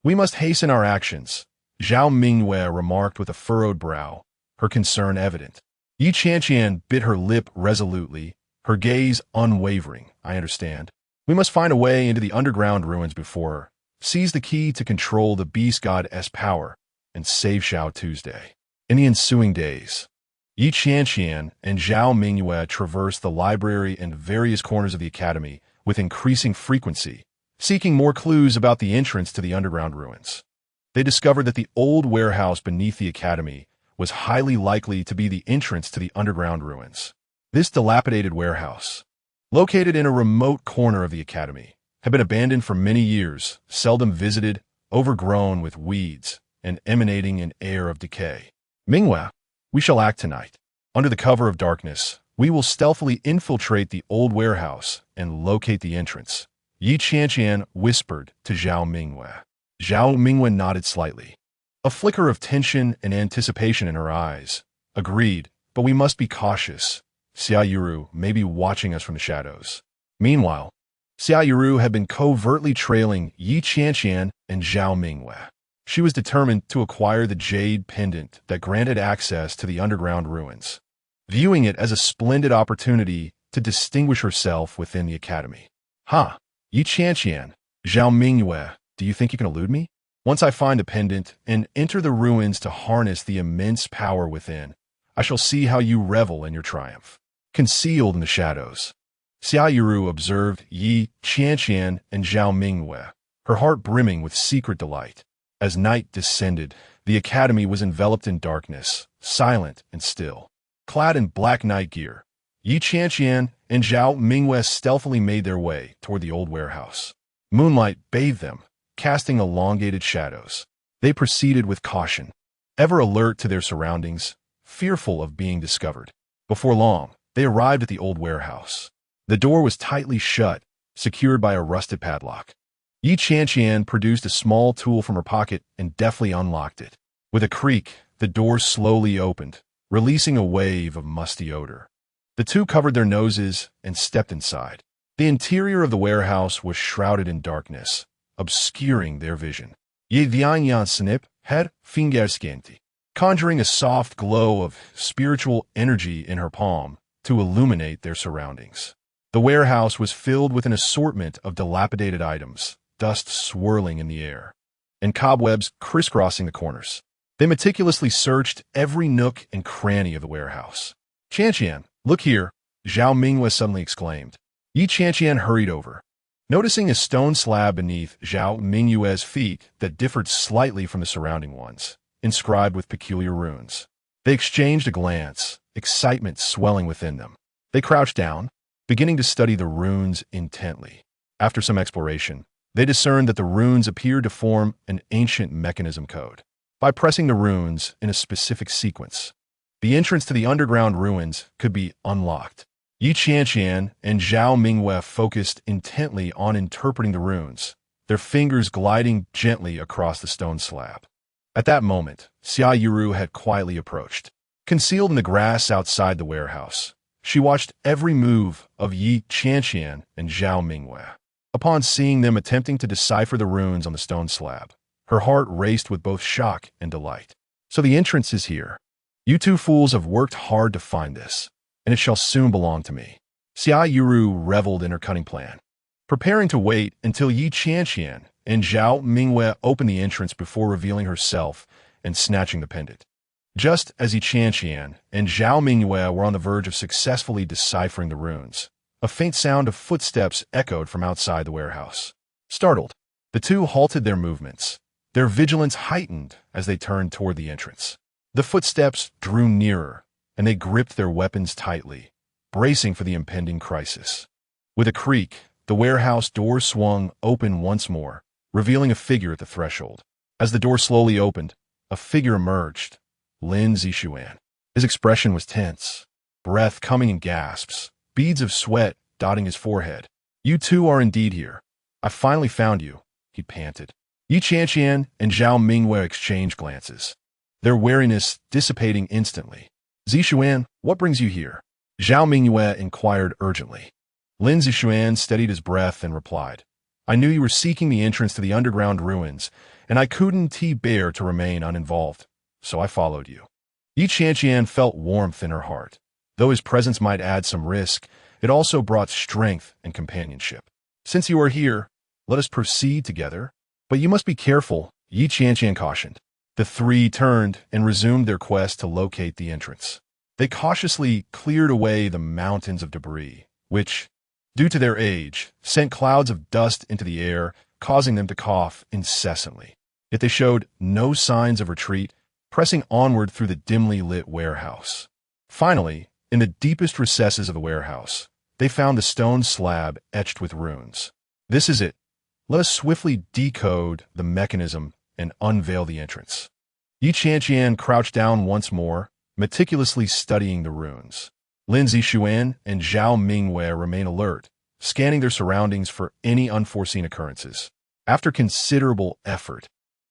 We must hasten our actions, Zhao Mingyue remarked with a furrowed brow, her concern evident. Qianqian bit her lip resolutely, her gaze unwavering. I understand. We must find a way into the underground ruins before her, seize the key to control the beast god's power, and save Xiao Tu's day. In the ensuing days, Qianqian and Zhao Mingyue traversed the library and various corners of the Academy with increasing frequency, seeking more clues about the entrance to the underground ruins. They discovered that the old warehouse beneath the Academy was highly likely to be the entrance to the underground ruins. This dilapidated warehouse, located in a remote corner of the Academy, had been abandoned for many years, seldom visited, overgrown with weeds, and emanating an air of decay. Mingyue, we shall act tonight. Under the cover of darkness, we will stealthily infiltrate the old warehouse and locate the entrance. Qianqian whispered to Zhao Mingyue. Zhao Mingyue nodded slightly, a flicker of tension and anticipation in her eyes. Agreed, but we must be cautious. Xia Yuro may be watching us from the shadows. Meanwhile, Xia Yuro had been covertly trailing Qianqian and Zhao Mingyue. She was determined to acquire the jade pendant that granted access to the underground ruins, viewing it as a splendid opportunity to distinguish herself within the academy. Ha! Yi Qianqian, Zhao Mingyue, do you think you can elude me? Once I find the pendant and enter the ruins to harness the immense power within, I shall see how you revel in your triumph. Concealed in the shadows, Xia Yiru observed Yi Qianqian and Zhao Mingyue, her heart brimming with secret delight. As night descended, the academy was enveloped in darkness, silent and still. Clad in black night gear, Yi Qianqian and Zhao Mingyue stealthily made their way toward the old warehouse. Moonlight bathed them, casting elongated shadows. They proceeded with caution, ever alert to their surroundings, fearful of being discovered. Before long, they arrived at the old warehouse. The door was tightly shut, secured by a rusted padlock. Yi Qianqian produced a small tool from her pocket and deftly unlocked it. With a creak, the door slowly opened, releasing a wave of musty odor. The two covered their noses and stepped inside. The interior of the warehouse was shrouded in darkness, obscuring their vision. Ye Qianqian snip had fingerskenti, conjuring a soft glow of spiritual energy in her palm to illuminate their surroundings. The warehouse was filled with an assortment of dilapidated items, dust swirling in the air, and cobwebs crisscrossing the corners. They meticulously searched every nook and cranny of the warehouse. Qianqian, look here, Zhao Mingyue suddenly exclaimed. Yi Qianqian hurried over, noticing a stone slab beneath Zhao Mingyue's feet that differed slightly from the surrounding ones, inscribed with peculiar runes. They exchanged a glance, excitement swelling within them. They crouched down, beginning to study the runes intently. After some exploration, they discerned that the runes appeared to form an ancient mechanism code. By pressing the runes in a specific sequence, the entrance to the underground ruins could be unlocked. Yi Qianqian and Zhao Mingyue focused intently on interpreting the runes, their fingers gliding gently across the stone slab. At that moment, Xia Yiru had quietly approached. Concealed in the grass outside the warehouse, she watched every move of Yi Qianqian and Zhao Mingyue. Upon seeing them attempting to decipher the runes on the stone slab, her heart raced with both shock and delight. So the entrance is here. You two fools have worked hard to find this, and it shall soon belong to me. Xia Yiru reveled in her cunning plan, preparing to wait until Yi Qianqian and Zhao Mingyue opened the entrance before revealing herself and snatching the pendant. Just as Yi Qianqian and Zhao Mingyue were on the verge of successfully deciphering the runes, a faint sound of footsteps echoed from outside the warehouse. Startled, the two halted their movements, their vigilance heightened as they turned toward the entrance. The footsteps drew nearer, and they gripped their weapons tightly, bracing for the impending crisis. With a creak, the warehouse door swung open once more, revealing a figure at the threshold. As the door slowly opened, a figure emerged, Lin Zixuan. His expression was tense, breath coming in gasps, beads of sweat dotting his forehead. You two are indeed here. I finally found you, he panted. Yi Qianqian and Zhao Mingyue exchanged glances, their wariness dissipating instantly. Zixuan, what brings you here? Zhao Mingyue inquired urgently. Lin Zixuan steadied his breath and replied, I knew you were seeking the entrance to the underground ruins, and I couldn't bear to remain uninvolved, so I followed you. Yi Qianqian felt warmth in her heart. Though his presence might add some risk, it also brought strength and companionship. Since you are here, let us proceed together. But you must be careful, Yi Qianqian cautioned. The three turned and resumed their quest to locate the entrance. They cautiously cleared away the mountains of debris, which, due to their age, sent clouds of dust into the air, causing them to cough incessantly. Yet they showed no signs of retreat, pressing onward through the dimly lit warehouse. Finally, in the deepest recesses of the warehouse, they found the stone slab etched with runes. This is it. Let us swiftly decode the mechanism and unveil the entrance. Yi Qianqian crouched down once more, meticulously studying the runes. Lin Zixuan and Zhao Mingyue remain alert, scanning their surroundings for any unforeseen occurrences. After considerable effort,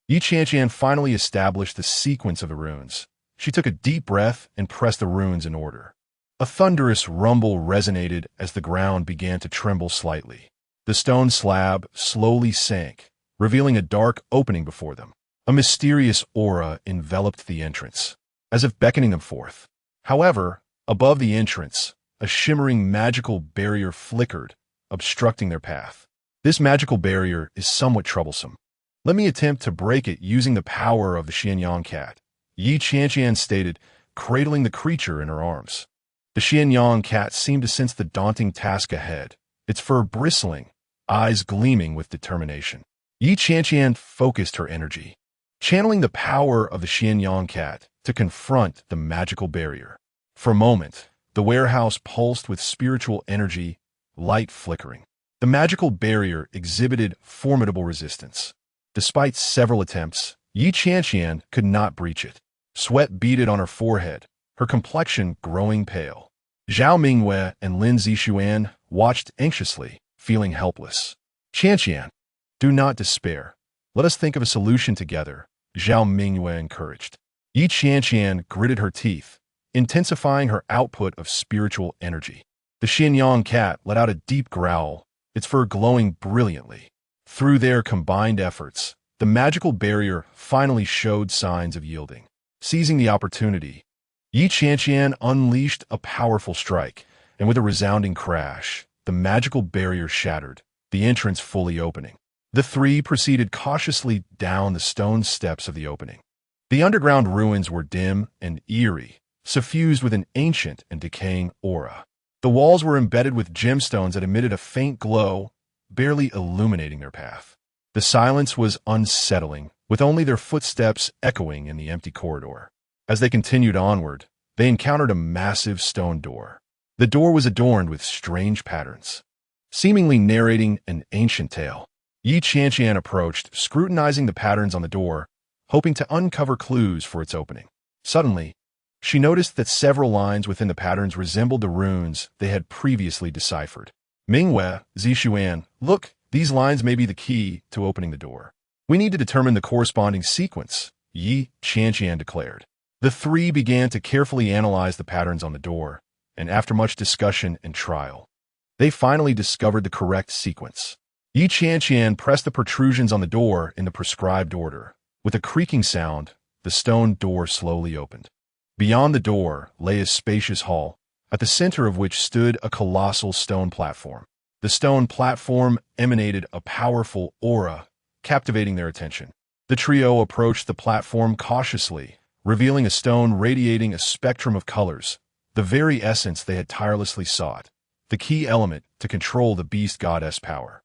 Yi Qianqian finally established the sequence of the runes. She took a deep breath and pressed the runes in order. A thunderous rumble resonated as the ground began to tremble slightly. The stone slab slowly sank, revealing a dark opening before them. A mysterious aura enveloped the entrance, as if beckoning them forth. However, above the entrance, a shimmering magical barrier flickered, obstructing their path. This magical barrier is somewhat troublesome. Let me attempt to break it using the power of the Qianqian cat, Qianqian stated, cradling the creature in her arms. The Qianqian cat seemed to sense the daunting task ahead, its fur bristling, eyes gleaming with determination. Qianqian focused her energy, channeling the power of the Qianqian cat to confront the magical barrier. For a moment, the warehouse pulsed with spiritual energy, light flickering. The magical barrier exhibited formidable resistance. Despite several attempts, Qianqian could not breach it. Sweat beaded on her forehead, her complexion growing pale. Zhao Mingyue and Lin Zixuan watched anxiously, feeling helpless. Qianqian, do not despair. Let us think of a solution together, Zhao Mingyue encouraged. Qianqian gritted her teeth, intensifying her output of spiritual energy. The Qianqian cat let out a deep growl, its fur glowing brilliantly. Through their combined efforts, the magical barrier finally showed signs of yielding. Seizing the opportunity, Qianqian unleashed a powerful strike, and with a resounding crash, the magical barrier shattered, the entrance fully opening. The three proceeded cautiously down the stone steps of the opening. The underground ruins were dim and eerie, suffused with an ancient and decaying aura. The walls were embedded with gemstones that emitted a faint glow, barely illuminating their path. The silence was unsettling, with only their footsteps echoing in the empty corridor. As they continued onward, they encountered a massive stone door. The door was adorned with strange patterns, seemingly narrating an ancient tale. Qianqian approached, scrutinizing the patterns on the door, hoping to uncover clues for its opening. Suddenly, she noticed that several lines within the patterns resembled the runes they had previously deciphered. Mingyue, Zixuan, look, these lines may be the key to opening the door. We need to determine the corresponding sequence, Qianqian declared. The three began to carefully analyze the patterns on the door, and after much discussion and trial, they finally discovered the correct sequence. Qianqian pressed the protrusions on the door in the prescribed order. With a creaking sound, the stone door slowly opened. Beyond the door lay a spacious hall, at the center of which stood a colossal stone platform. The stone platform emanated a powerful aura, captivating their attention. The trio approached the platform cautiously, revealing a stone radiating a spectrum of colors, the very essence they had tirelessly sought, the key element to control the beast goddess power.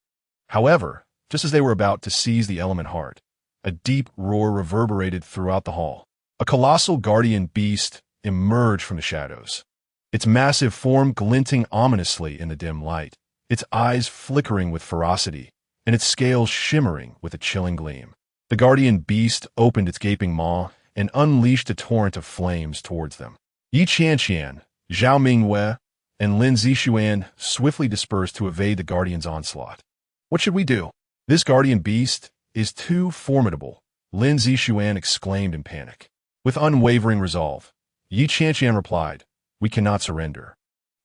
However, just as they were about to seize the element heart, a deep roar reverberated throughout the hall. A colossal guardian beast emerged from the shadows, its massive form glinting ominously in the dim light, its eyes flickering with ferocity, and its scales shimmering with a chilling gleam. The guardian beast opened its gaping maw and unleashed a torrent of flames towards them. Qianqian, Zhao Mingyue, and Lin Zixuan swiftly dispersed to evade the guardian's onslaught. What should we do? This guardian beast is too formidable, Lin Zixuan exclaimed in panic. With unwavering resolve, Qianqian replied, we cannot surrender.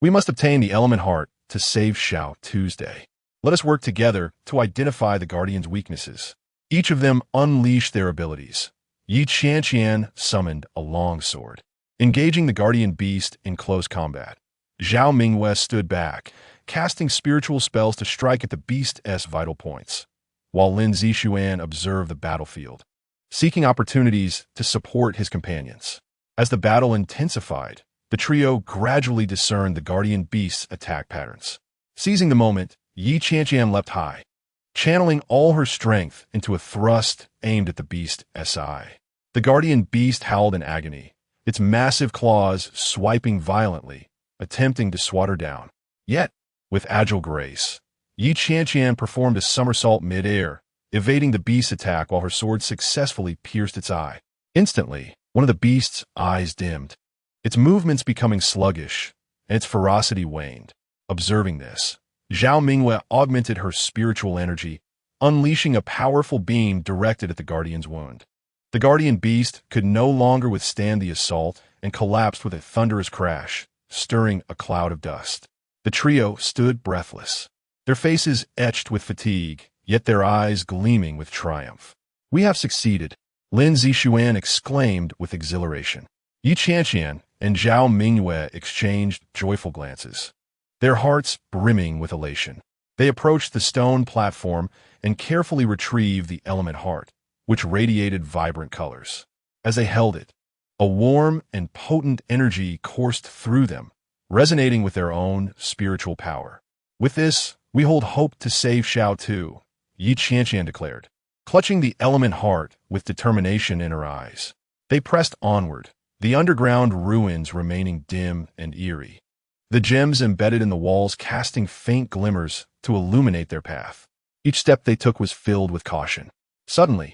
We must obtain the element heart to save Shao Tuesday. Let us work together to identify the guardian's weaknesses. Each of them unleashed their abilities. Qianqian summoned a long sword, engaging the guardian beast in close combat. Zhao Mingyue stood back, casting spiritual spells to strike at the beast's vital points, while Lin Zixuan observed the battlefield, seeking opportunities to support his companions. As the battle intensified, the trio gradually discerned the guardian beast's attack patterns. Seizing the moment, Qianqian leapt high, channeling all her strength into a thrust aimed at the beast's eye. The guardian beast howled in agony, its massive claws swiping violently, attempting to swat her down. Yet, with agile grace, Qianqian performed a somersault mid-air, evading the beast's attack while her sword successfully pierced its eye. Instantly, one of the beast's eyes dimmed, its movements becoming sluggish, and its ferocity waned. Observing this, Zhao Mingyue augmented her spiritual energy, unleashing a powerful beam directed at the guardian's wound. The guardian beast could no longer withstand the assault and collapsed with a thunderous crash, stirring a cloud of dust. The trio stood breathless, their faces etched with fatigue, yet their eyes gleaming with triumph. We have succeeded, Lin Zixuan exclaimed with exhilaration. Yi Qianqian and Zhao Mingyue exchanged joyful glances, their hearts brimming with elation. They approached the stone platform and carefully retrieved the element heart, which radiated vibrant colors. As they held it, a warm and potent energy coursed through them, resonating with their own spiritual power. With this, we hold hope to save Xiao Tu, Yi Qianqian declared, clutching the element heart with determination in her eyes. They pressed onward, the underground ruins remaining dim and eerie, the gems embedded in the walls casting faint glimmers to illuminate their path. Each step they took was filled with caution. Suddenly,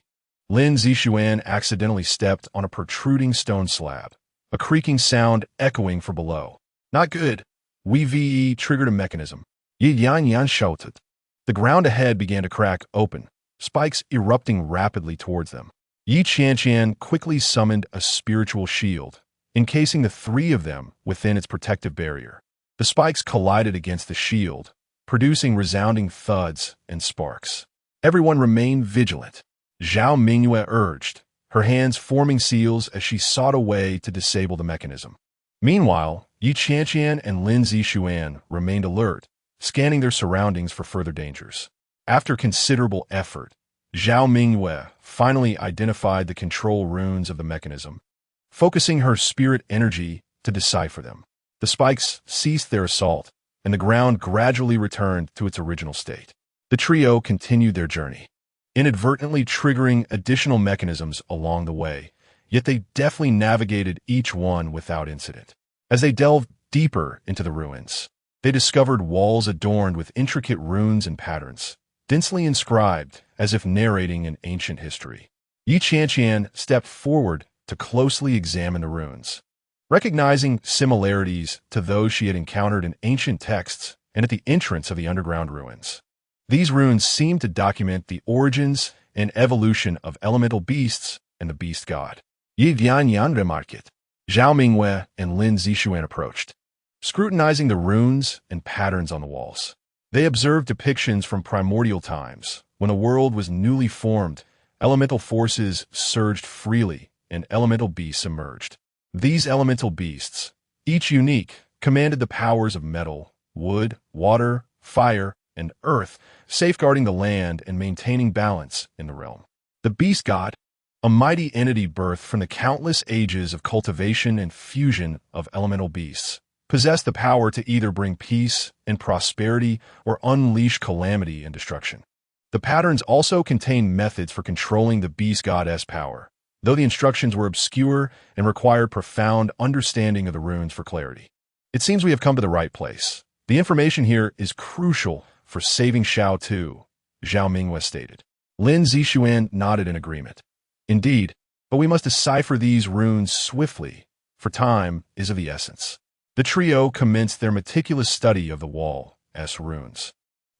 Lin Zixuan accidentally stepped on a protruding stone slab, a creaking sound echoing from below. Not good. Wei Ve triggered a mechanism. Yi Yanyan shouted. The ground ahead began to crack open, spikes erupting rapidly towards them. Yi Qianqian quickly summoned a spiritual shield, encasing the three of them within its protective barrier. The spikes collided against the shield, producing resounding thuds and sparks. Everyone remained vigilant, Zhao Mingyue urged, her hands forming seals as she sought a way to disable the mechanism. Meanwhile, Yi Qianqian and Lin Zixuan remained alert, scanning their surroundings for further dangers. After considerable effort, Zhao Mingyue finally identified the control runes of the mechanism, focusing her spirit energy to decipher them. The spikes ceased their assault, and the ground gradually returned to its original state. The trio continued their journey, inadvertently triggering additional mechanisms along the way, yet they deftly navigated each one without incident. As they delved deeper into the ruins, they discovered walls adorned with intricate runes and patterns, densely inscribed as if narrating an ancient history. Yi Qianqian stepped forward to closely examine the runes, recognizing similarities to those she had encountered in ancient texts and at the entrance of the underground ruins. These runes seemed to document the origins and evolution of elemental beasts and the beast god. Yi Yanyan remarked. Zhao Mingyue and Lin Zixuan approached, scrutinizing the runes and patterns on the walls. They observed depictions from primordial times, when the world was newly formed, elemental forces surged freely, and elemental beasts emerged. These elemental beasts, each unique, commanded the powers of metal, wood, water, fire, and earth, safeguarding the land and maintaining balance in the realm. The beast god, a mighty entity birthed from the countless ages of cultivation and fusion of elemental beasts, possessed the power to either bring peace and prosperity or unleash calamity and destruction. The patterns also contained methods for controlling the beast god's power, though the instructions were obscure and required profound understanding of the runes for clarity. It seems we have come to the right place. The information here is crucial for saving Xiao Tu, Zhao Mingyue stated. Lin Zixuan nodded in agreement. Indeed, but we must decipher these runes swiftly, for time is of the essence. The trio commenced their meticulous study of the wall's runes,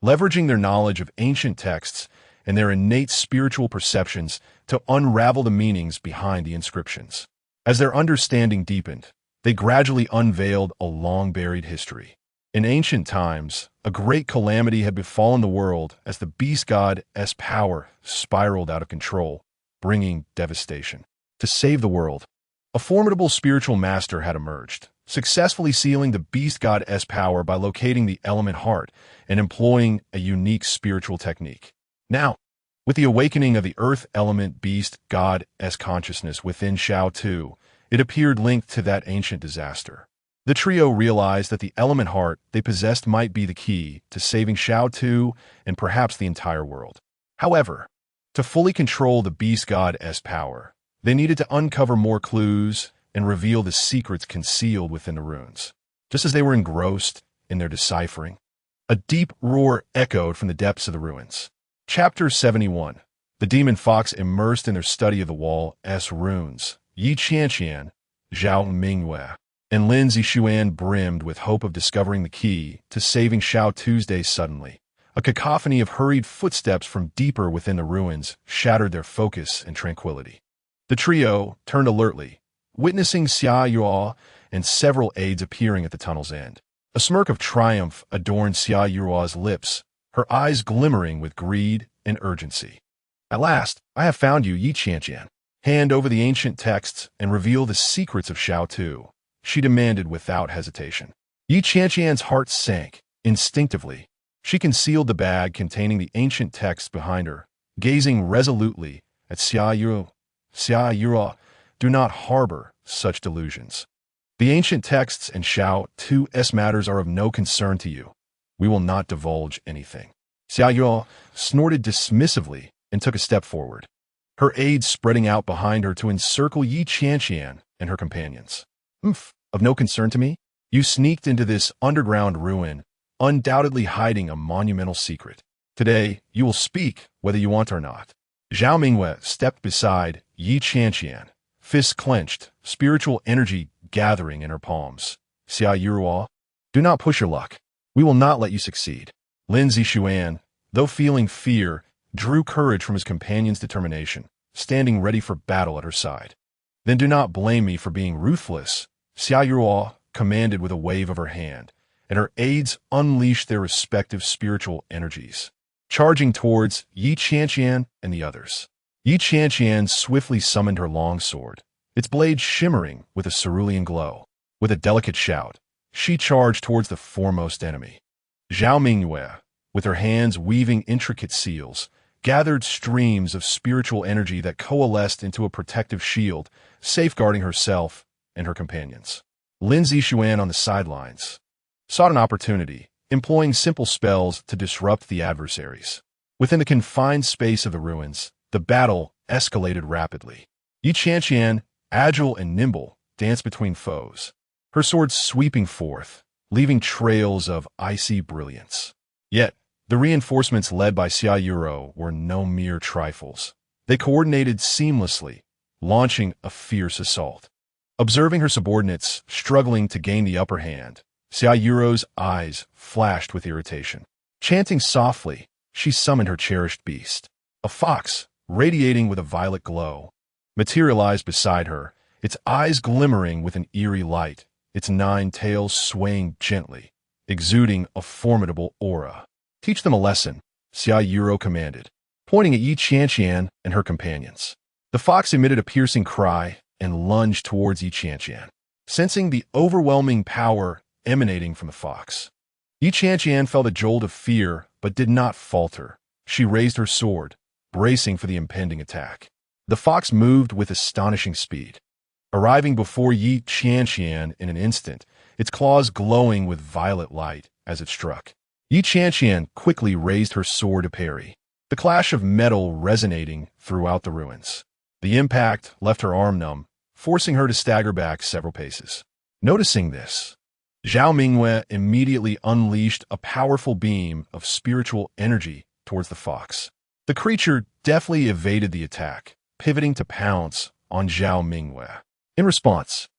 leveraging their knowledge of ancient texts and their innate spiritual perceptions to unravel the meanings behind the inscriptions. As their understanding deepened, they gradually unveiled a long-buried history. In ancient times, a great calamity had befallen the world as the beast god's power spiraled out of control, bringing devastation. To save the world, a formidable spiritual master had emerged, successfully sealing the beast god's power by locating the element heart and employing a unique spiritual technique. Now, with the awakening of the earth element beast god's consciousness within Xiao Tu, it appeared linked to that ancient disaster. The trio realized that the element heart they possessed might be the key to saving Xiao Tu and perhaps the entire world. However, to fully control the beast god's power, they needed to uncover more clues and reveal the secrets concealed within the runes. Just as they were engrossed in their deciphering, a deep roar echoed from the depths of the ruins. Chapter 71. The demon fox immersed in their study of the wall's runes. Yi Qianqian, Zhao Mingyue, and Lin Zixuan brimmed with hope of discovering the key to saving Xiao Tuesday suddenly. A cacophony of hurried footsteps from deeper within the ruins shattered their focus and tranquility. The trio turned alertly, witnessing Xia Yuo and several aides appearing at the tunnel's end. A smirk of triumph adorned Xia Yuo's lips, her eyes glimmering with greed and urgency. At last, I have found you, Yi Qianqian. Hand over the ancient texts and reveal the secrets of Xiao Tu, she demanded without hesitation. Yi Qianqian's heart sank. Instinctively, she concealed the bag containing the ancient texts behind her, gazing resolutely at Xia Yu. Xia Yu, do not harbor such delusions. The ancient texts and Xiao Tu's matters are of no concern to you. We will not divulge anything. Xia Yu snorted dismissively and took a step forward, her aides spreading out behind her to encircle Yi Qianqian and her companions. Of no concern to me? You sneaked into this underground ruin, undoubtedly hiding a monumental secret. Today, you will speak whether you want or not. Zhao Mingwei stepped beside Yi Qianqian, fists clenched, spiritual energy gathering in her palms. Xia Yuruo, do not push your luck. We will not let you succeed. Lin Zixuan, though feeling fear, drew courage from his companion's determination, standing ready for battle at her side. Then do not blame me for being ruthless, Xia Yuruo commanded with a wave of her hand, and her aides unleashed their respective spiritual energies, charging towards Yi Qianqian and the others. Yi Qianqian swiftly summoned her long sword, its blade shimmering with a cerulean glow. With a delicate shout, she charged towards the foremost enemy. Zhao Mingwei, with her hands weaving intricate seals, gathered streams of spiritual energy that coalesced into a protective shield, safeguarding herself and her companions. Lin Zixuan on the sidelines sought an opportunity, employing simple spells to disrupt the adversaries. Within the confined space of the ruins, the battle escalated rapidly. Yi Qianqian, agile and nimble, danced between foes, her sword sweeping forth, leaving trails of icy brilliance. Yet, the reinforcements led by Xia Yuro were no mere trifles. They coordinated seamlessly, launching a fierce assault. Observing her subordinates struggling to gain the upper hand, Xia Yuro's eyes flashed with irritation. Chanting softly, she summoned her cherished beast. A fox, radiating with a violet glow, materialized beside her, its eyes glimmering with an eerie light, its 9 tails swaying gently, exuding a formidable aura. Teach them a lesson, Xia Yuro commanded, pointing at Yi Qianqian and her companions. The fox emitted a piercing cry and lunged towards Yi Qianqian. Sensing the overwhelming power emanating from the fox, Yi Qianqian felt a jolt of fear but did not falter. She raised her sword, bracing for the impending attack. The fox moved with astonishing speed, arriving before Yi Qianqian in an instant, its claws glowing with violet light as it struck. Yi Qianqian quickly raised her sword to parry, the clash of metal resonating throughout the ruins. The impact left her arm numb, forcing her to stagger back several paces. Noticing this, Zhao Mingwei immediately unleashed a powerful beam of spiritual energy towards the fox. The creature deftly evaded the attack, pivoting to pounce on Zhao Mingwei. In response,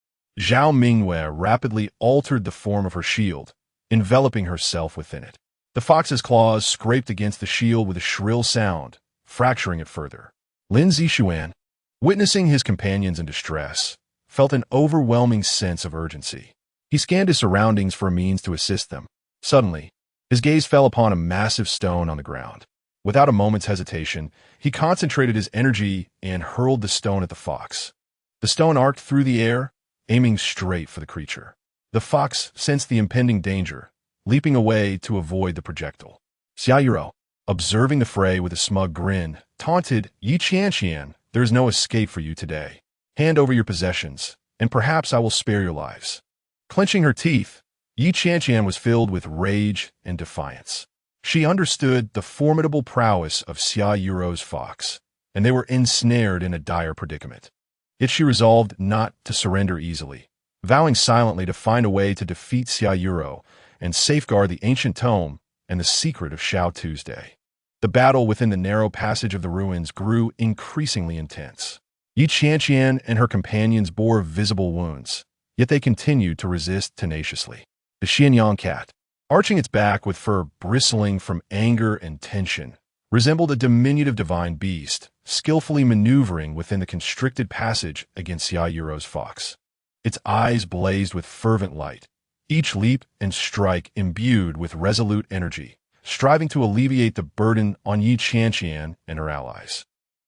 Zhao Mingwei rapidly altered the form of her shield, enveloping herself within it. The fox's claws scraped against the shield with a shrill sound, fracturing it further. Lin Zixuan, witnessing his companions in distress, felt an overwhelming sense of urgency. He scanned his surroundings for a means to assist them. Suddenly, his gaze fell upon a massive stone on the ground. Without a moment's hesitation, he concentrated his energy and hurled the stone at the fox. The stone arced through the air, aiming straight for the creature. The fox sensed the impending danger, leaping away to avoid the projectile. Xia Yuro, observing the fray with a smug grin, taunted Yi Qianqian, "There is no escape for you today. Hand over your possessions, and perhaps I will spare your lives." Clenching her teeth, Yi Qianqian was filled with rage and defiance. She understood the formidable prowess of Xia Yuro's fox, and they were ensnared in a dire predicament. Yet she resolved not to surrender easily, vowing silently to find a way to defeat Xia Yuro and safeguard the ancient tome and the secret of Xiao Tuesday. The battle within the narrow passage of the ruins grew increasingly intense. Yi Qianqian and her companions bore visible wounds, yet they continued to resist tenaciously. The Qianqian cat, arching its back with fur bristling from anger and tension, resembled a diminutive divine beast, skillfully maneuvering within the constricted passage against Xia Yuro's fox. Its eyes blazed with fervent light, each leap and strike imbued with resolute energy, striving to alleviate the burden on Yi Qianqian and her allies.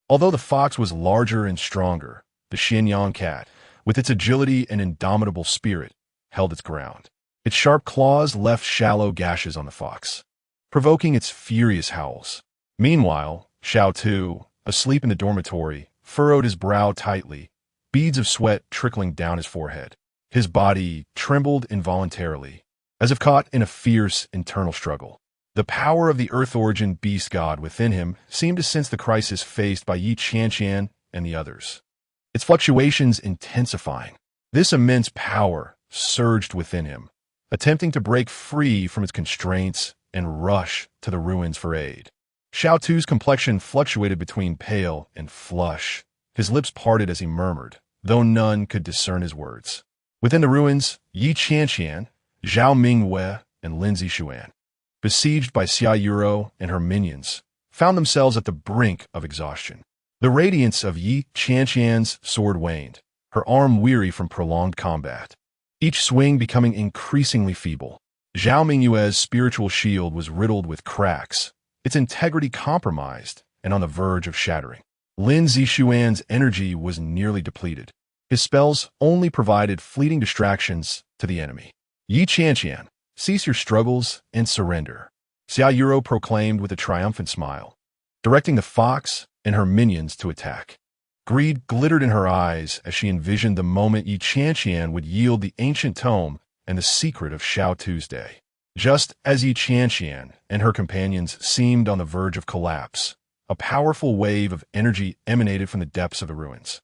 Although the fox was larger and stronger, the Qianqian cat, with its agility and indomitable spirit, held its ground. Its sharp claws left shallow gashes on the fox, provoking its furious howls. Meanwhile, Xiao Tu, asleep in the dormitory, furrowed his brow tightly, beads of sweat trickling down his forehead. His body trembled involuntarily, as if caught in a fierce internal struggle. The power of the Earth-origin beast god within him seemed to sense the crisis faced by Qianqian and the others, its fluctuations intensifying. This immense power surged within him, attempting to break free from its constraints and rush to the ruins for aid. Xiao Tu's complexion fluctuated between pale and flush. His lips parted as he murmured, though none could discern his words. Within the ruins, Qianqian, Zhao Mingwei, and Lin Zixuan, besieged by Xia Yuro and her minions, found themselves at the brink of exhaustion. The radiance of Qianqian's sword waned, her arm weary from prolonged combat, each swing becoming increasingly feeble. Zhao Mingyue's spiritual shield was riddled with cracks, its integrity compromised and on the verge of shattering. Lin Zixuan's energy was nearly depleted. His spells only provided fleeting distractions to the enemy. Qianqian, cease your struggles and surrender, Xia Yuro proclaimed with a triumphant smile, directing the fox and her minions to attack. Greed glittered in her eyes as she envisioned the moment Qianqian would yield the ancient tome and the secret of Xiao Tu's day. Just as Qianqian and her companions seemed on the verge of collapse, a powerful wave of energy emanated from the depths of the ruins,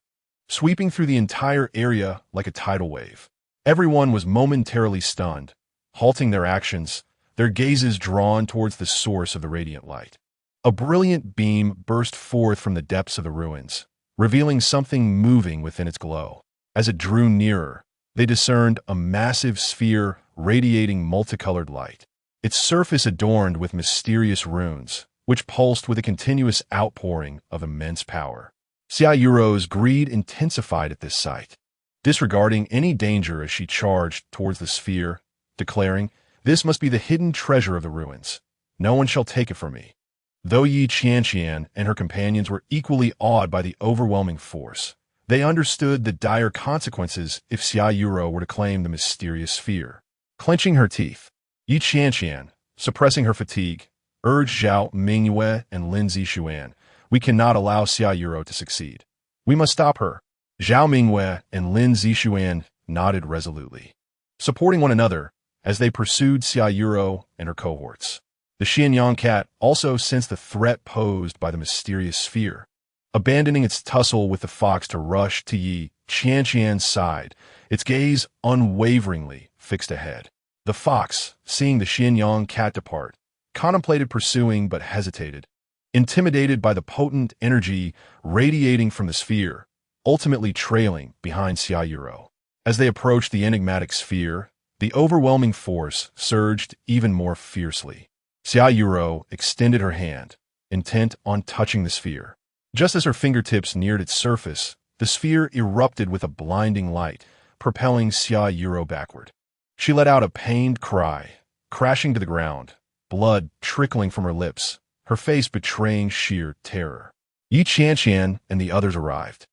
sweeping through the entire area like a tidal wave. Everyone was momentarily stunned, halting their actions, their gazes drawn towards the source of the radiant light. A brilliant beam burst forth from the depths of the ruins, revealing something moving within its glow. As it drew nearer, they discerned a massive sphere radiating multicolored light, its surface adorned with mysterious runes, which pulsed with a continuous outpouring of immense power. Xia Yuro's greed intensified at this sight, disregarding any danger as she charged towards the sphere, declaring, "This must be the hidden treasure of the ruins. No one shall take it from me." Though Qianqian and her companions were equally awed by the overwhelming force, they understood the dire consequences if Xia Yuro were to claim the mysterious sphere. Clenching her teeth, Qianqian, suppressing her fatigue, urged Zhao Mingwei and Lin Zixuan, "We cannot allow Xia Yuro to succeed. We must stop her." Zhao Mingwei and Lin Zixuan nodded resolutely, supporting one another as they pursued Xia Yuro and her cohorts. The Qianqian cat also sensed the threat posed by the mysterious sphere, abandoning its tussle with the fox to rush to Qianqian's side, its gaze unwaveringly fixed ahead. The fox, seeing the Qianqian cat depart, contemplated pursuing but hesitated, intimidated by the potent energy radiating from the sphere, ultimately trailing behind Xia Yuro. As they approached the enigmatic sphere, the overwhelming force surged even more fiercely. Xia Yuro extended her hand, intent on touching the sphere. Just as her fingertips neared its surface, the sphere erupted with a blinding light, propelling Xia Yuro backward. She let out a pained cry, crashing to the ground, blood trickling from her lips, her face betraying sheer terror. Qianqian and the others arrived,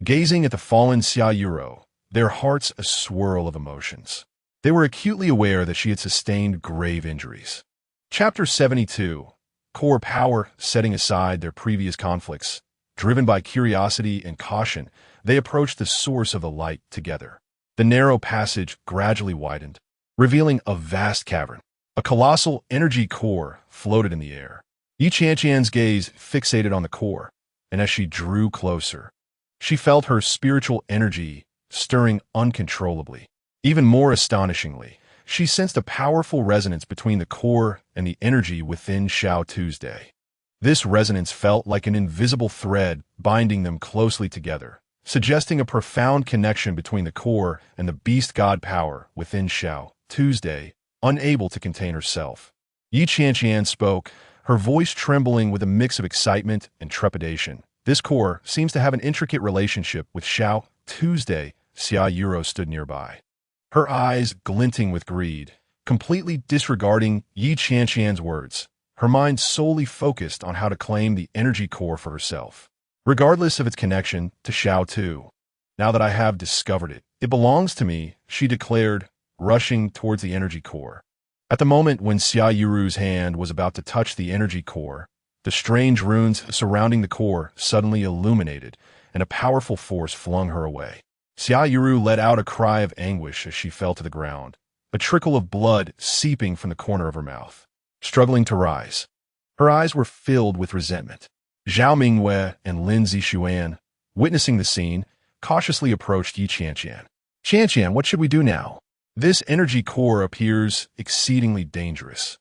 gazing at the fallen Xia Yuro, their hearts a swirl of emotions. They were acutely aware that she had sustained grave injuries. Chapter 72. Core Power. Setting aside their previous conflicts, driven by curiosity and caution, they approached the source of the light together. The narrow passage gradually widened, revealing a vast cavern. A colossal energy core floated in the air. Qianqian's gaze fixated on the core, and as she drew closer, she felt her spiritual energy stirring uncontrollably. Even more astonishingly, she sensed a powerful resonance between the core and the energy within Xiao Tu's day. This resonance felt like an invisible thread binding them closely together, suggesting a profound connection between the core and the beast god power within Xiao Tu's day, unable to contain herself. Qianqian spoke, her voice trembling with a mix of excitement and trepidation. "This core seems to have an intricate relationship with Xiao Tu's day." Xia Yuro stood nearby, her eyes glinting with greed, completely disregarding Qianqian's words, her mind solely focused on how to claim the energy core for herself. regardless of its connection to Xiao Tu. Now that I have discovered it, it belongs to me, she declared, rushing towards the energy core. At the moment when Xia Yuru's hand was about to touch the energy core, the strange runes surrounding the core suddenly illuminated, and a powerful force flung her away. Xia Yuru let out a cry of anguish as she fell to the ground, a trickle of blood seeping from the corner of her mouth. Struggling to rise, her eyes were filled with resentment. Zhao Mingyue and Lin Zixuan, witnessing the scene, cautiously approached Yi Qianqian. Qianqian, what should we do now? This energy core appears exceedingly dangerous.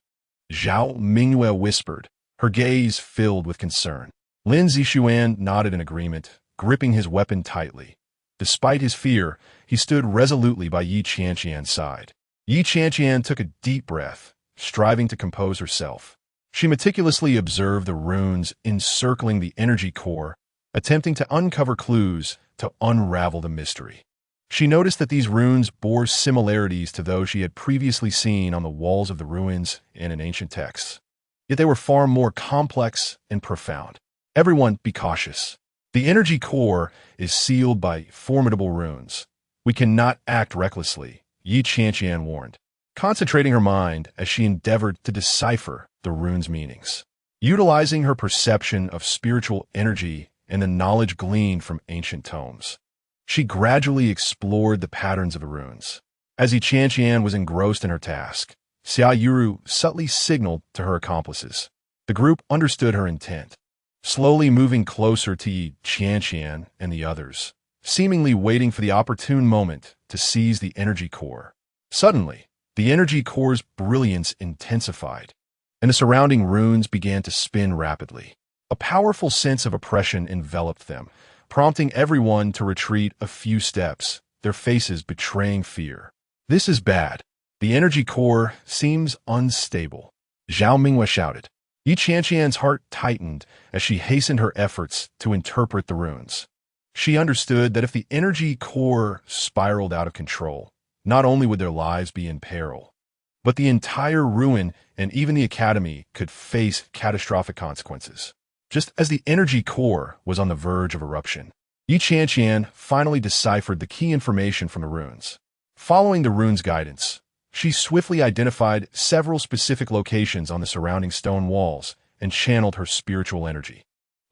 Zhao Mingyue whispered, her gaze filled with concern. Lin Zixuan nodded in agreement, gripping his weapon tightly. Despite his fear, he stood resolutely by Yi Qianqian's side. Yi Qianqian took a deep breath, striving to compose herself. She meticulously observed the runes encircling the energy core, attempting to uncover clues to unravel the mystery. She noticed that these runes bore similarities to those she had previously seen on the walls of the ruins and in ancient texts. Yet they were far more complex and profound. Everyone be cautious. The energy core is sealed by formidable runes. We cannot act recklessly, Yi Qianqian warned, concentrating her mind as she endeavored to decipher the runes' meanings. Utilizing her perception of spiritual energy and the knowledge gleaned from ancient tomes, she gradually explored the patterns of the runes. As Yi Qianqian was engrossed in her task, Xia Yuru subtly signaled to her accomplices. The group understood her intent, slowly moving closer to Yi Qianqian and the others, seemingly waiting for the opportune moment to seize the energy core. Suddenly, the energy core's brilliance intensified, and the surrounding runes began to spin rapidly. A powerful sense of oppression enveloped them, prompting everyone to retreat a few steps, their faces betraying fear. This is bad. The energy core seems unstable, Zhao Mingyue shouted. Yi Qianqian's heart tightened as she hastened her efforts to interpret the runes. She understood that if the energy core spiraled out of control, not only would their lives be in peril, but the entire ruin and even the academy could face catastrophic consequences. Just as the energy core was on the verge of eruption, Yi Qianqian finally deciphered the key information from the runes. Following the runes' guidance, she swiftly identified several specific locations on the surrounding stone walls and channeled her spiritual energy.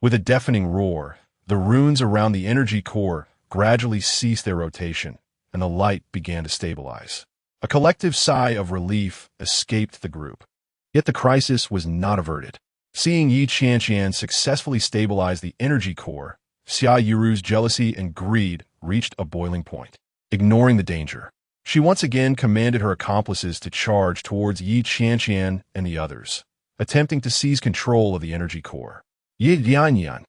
With a deafening roar, the runes around the energy core gradually ceased their rotation, and the light began to stabilize. A collective sigh of relief escaped the group. Yet the crisis was not averted. Seeing Yi Qianqian successfully stabilize the energy core, Xia Yuru's jealousy and greed reached a boiling point. Ignoring the danger, she once again commanded her accomplices to charge towards Yi Qianqian and the others, attempting to seize control of the energy core. Yi Dianyan,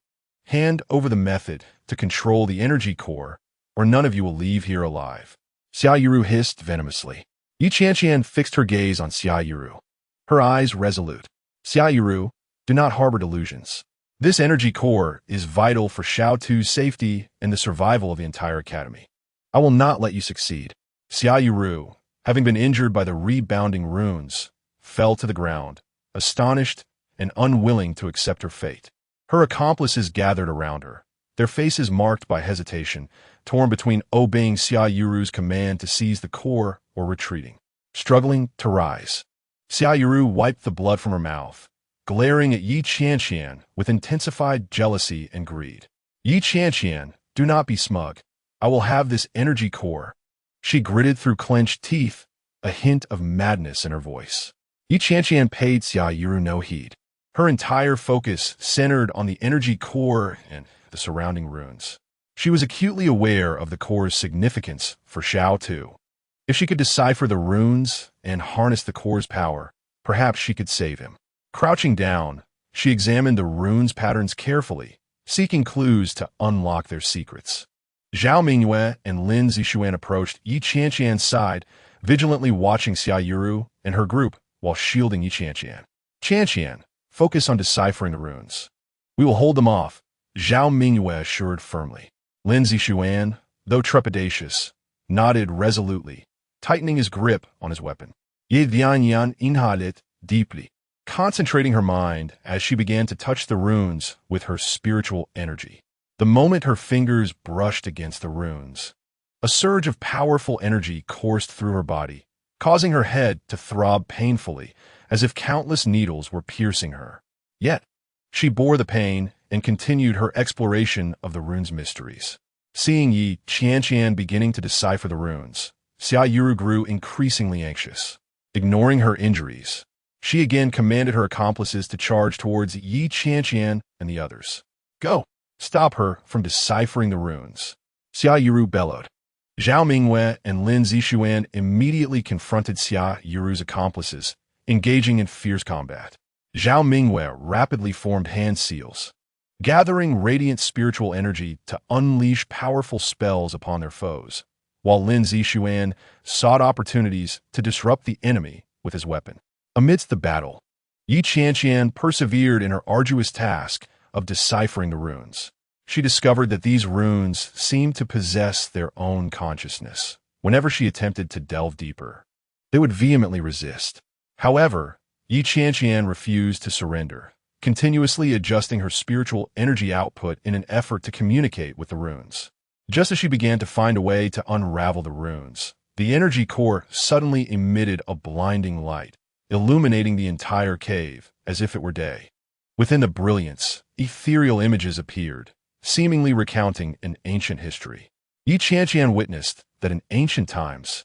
hand over the method to control the energy core, or none of you will leave here alive, Xia Yuru hissed venomously. Yi Qianqian fixed her gaze on Xia Yuru, her eyes resolute. Xia Yuru, do not harbor delusions. This energy core is vital for Xiao Tu's safety and the survival of the entire academy. I will not let you succeed. Xia Yuru, having been injured by the rebounding runes, fell to the ground, astonished and unwilling to accept her fate. Her accomplices gathered around her, their faces marked by hesitation, torn between obeying Xia Yuru's command to seize the core or retreating. Struggling to rise, Xia Yuru wiped the blood from her mouth, glaring at Yi Qianqian with intensified jealousy and greed. Yi Qianqian, do not be smug. I will have this energy core. She gritted through clenched teeth, a hint of madness in her voice. Yi Qianqian paid Xia Yuru no heed. Her entire focus centered on the energy core and the surrounding runes. She was acutely aware of the core's significance for Xiao Tu. If she could decipher the runes and harness the core's power, perhaps she could save him. Crouching down, she examined the runes' patterns carefully, seeking clues to unlock their secrets. Zhao Mingyue and Lin Zixuan approached Yi Qianqian's side, vigilantly watching Xia Yuru and her group while shielding Yi Qianqian. Qianqian, focus on deciphering the runes. We will hold them off, Zhao Mingyue assured firmly. Lin Zixuan, though trepidatious, nodded resolutely, tightening his grip on his weapon. Yi Dianyan inhaled deeply, concentrating her mind as she began to touch the runes with her spiritual energy. The moment her fingers brushed against the runes, a surge of powerful energy coursed through her body, causing her head to throb painfully, as if countless needles were piercing her. Yet, she bore the pain and continued her exploration of the rune's mysteries. Seeing Qianqian beginning to decipher the runes, Xia Yuru grew increasingly anxious. Ignoring her injuries, she again commanded her accomplices to charge towards Qianqian and the others. Go! Stop her from deciphering the runes. Xia Yuru bellowed. Zhao Mingwei and Lin Zixuan immediately confronted Xia Yuru's accomplices, engaging in fierce combat. Zhao Mingwei rapidly formed hand seals, gathering radiant spiritual energy to unleash powerful spells upon their foes, while Lin Zixuan sought opportunities to disrupt the enemy with his weapon. Amidst the battle, Qianqian persevered in her arduous task of deciphering the runes. She discovered that these runes seemed to possess their own consciousness. Whenever she attempted to delve deeper, they would vehemently resist. However, Qianqian refused to surrender, continuously adjusting her spiritual energy output in an effort to communicate with the runes. Just as she began to find a way to unravel the runes, the energy core suddenly emitted a blinding light, illuminating the entire cave as if it were day. Within the brilliance, ethereal images appeared, seemingly recounting an ancient history. Qianqian witnessed that in ancient times,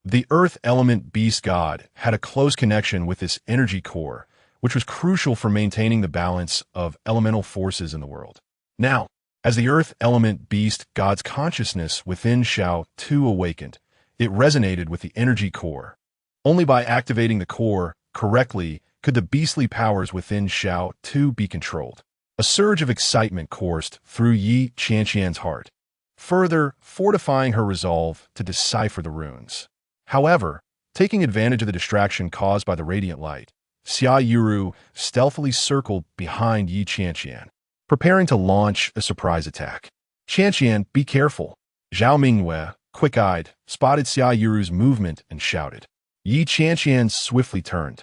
the earth element beast god had a close connection with this energy core, which was crucial for maintaining the balance of elemental forces in the world. Now, as the earth element beast god's consciousness within Shao Tu awakened, it resonated with the energy core. Only by activating the core correctly could the beastly powers within Shao Tu be controlled. A surge of excitement coursed through Qianqian's heart, further fortifying her resolve to decipher the runes. However, taking advantage of the distraction caused by the radiant light, Xia Yuru stealthily circled behind Qianqian, preparing to launch a surprise attack. Qianqian, be careful. Zhao Mingwei, quick-eyed, spotted Xia Yuru's movement and shouted. Qianqian swiftly turned,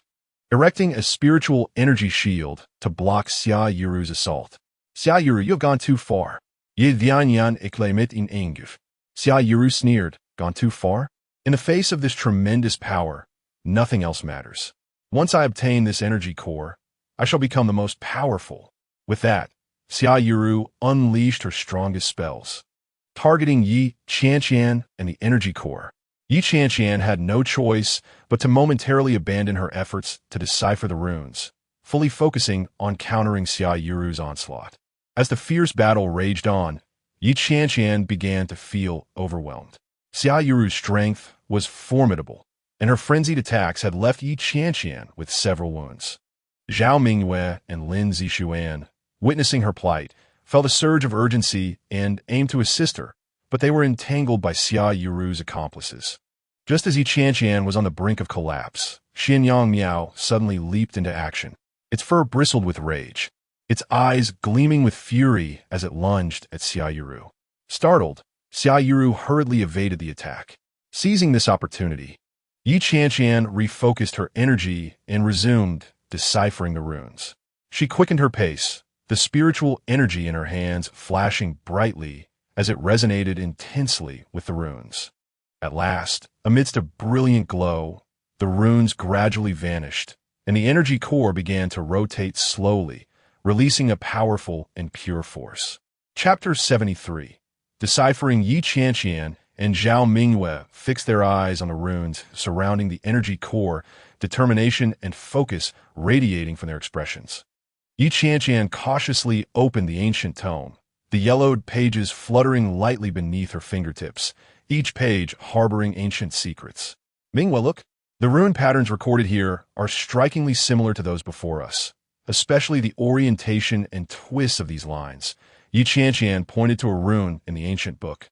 erecting a spiritual energy shield to block Xia Yuru's assault. Xia Yuru, you have gone too far. Ye Vianyan eklamit in anguf. Xia Yuru sneered, gone too far? In the face of this tremendous power, nothing else matters. Once I obtain this energy core, I shall become the most powerful. With that, Xia Yuru unleashed her strongest spells, targeting Qianqian and the energy core. Qianqian had no choice but to momentarily abandon her efforts to decipher the runes, fully focusing on countering Xia Yuru's onslaught. As the fierce battle raged on, Qianqian began to feel overwhelmed. Xia Yuru's strength was formidable, and her frenzied attacks had left Qianqian with several wounds. Zhao Mingwei and Lin Zixuan, witnessing her plight, felt a surge of urgency and aimed to assist her, but they were entangled by Xia Yuru's accomplices. Just as Qianqian was on the brink of collapse, Xianyang Miao suddenly leaped into action. Its fur bristled with rage, its eyes gleaming with fury as it lunged at Xia Yuru. Startled, Xia Yuru hurriedly evaded the attack. Seizing this opportunity, Qianqian refocused her energy and resumed deciphering the runes. She quickened her pace, the spiritual energy in her hands flashing brightly as it resonated intensely with the runes. At last, amidst a brilliant glow, the runes gradually vanished, and the energy core began to rotate slowly, releasing a powerful and pure force. Chapter 73. Deciphering Qianqian and Zhao Mingwei fixed their eyes on the runes surrounding the energy core, determination and focus radiating from their expressions. Qianqian cautiously opened the ancient tome, the yellowed pages fluttering lightly beneath her fingertips, each page harboring ancient secrets. Mingwei, look. The rune patterns recorded here are strikingly similar to those before us, especially the orientation and twists of these lines. Qianqian pointed to a rune in the ancient book,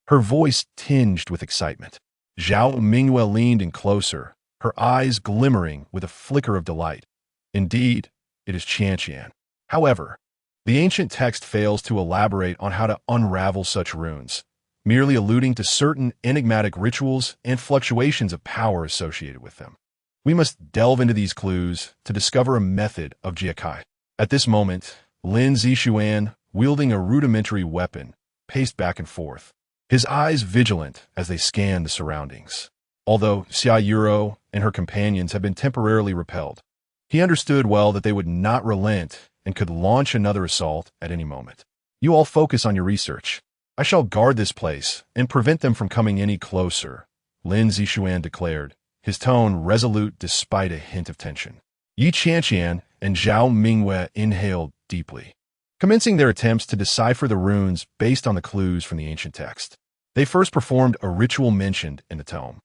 her voice tinged with excitement. Zhao Mingwei leaned in closer, her eyes glimmering with a flicker of delight. Indeed, it is Qianqian. However, the ancient text fails to elaborate on how to unravel such runes, merely alluding to certain enigmatic rituals and fluctuations of power associated with them. We must delve into these clues to discover a method of jiakai. At this moment, Lin Zixuan, wielding a rudimentary weapon, paced back and forth, his eyes vigilant as they scanned the surroundings. Although Qianqian and her companions had been temporarily repelled, he understood well that they would not relent and could launch another assault at any moment. You all focus on your research. I shall guard this place and prevent them from coming any closer, Lin Zishuan declared, his tone resolute despite a hint of tension. Qianqian and Zhao Mingyue inhaled deeply, commencing their attempts to decipher the runes based on the clues from the ancient text. They first performed a ritual mentioned in the tome,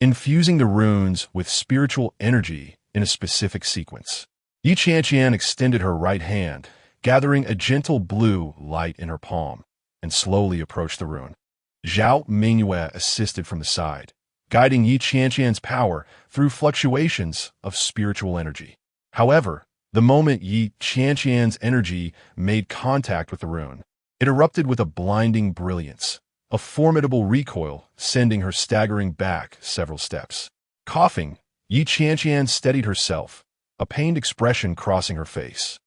infusing the runes with spiritual energy in a specific sequence. Qianqian extended her right hand, gathering a gentle blue light in her palm, and slowly approached the rune. Zhao Mingyue assisted from the side, guiding Qianqian's power through fluctuations of spiritual energy. However, the moment Qianqian's energy made contact with the rune, it erupted with a blinding brilliance, a formidable recoil sending her staggering back several steps. Coughing, Qianqian steadied herself, a pained expression crossing her face.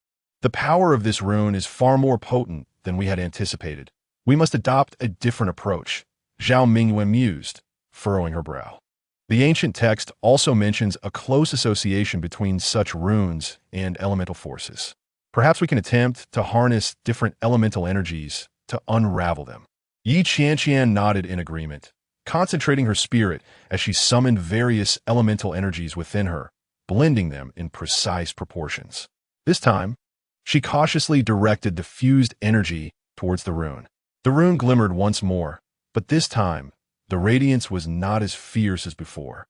The power of this rune is far more potent than we had anticipated. We must adopt a different approach, Zhao Mingyue mused, furrowing her brow. The ancient text also mentions a close association between such runes and elemental forces. Perhaps we can attempt to harness different elemental energies to unravel them. Qianqian nodded in agreement, concentrating her spirit as she summoned various elemental energies within her, blending them in precise proportions. This time, she cautiously directed the fused energy towards the rune. The rune glimmered once more, but this time, the radiance was not as fierce as before,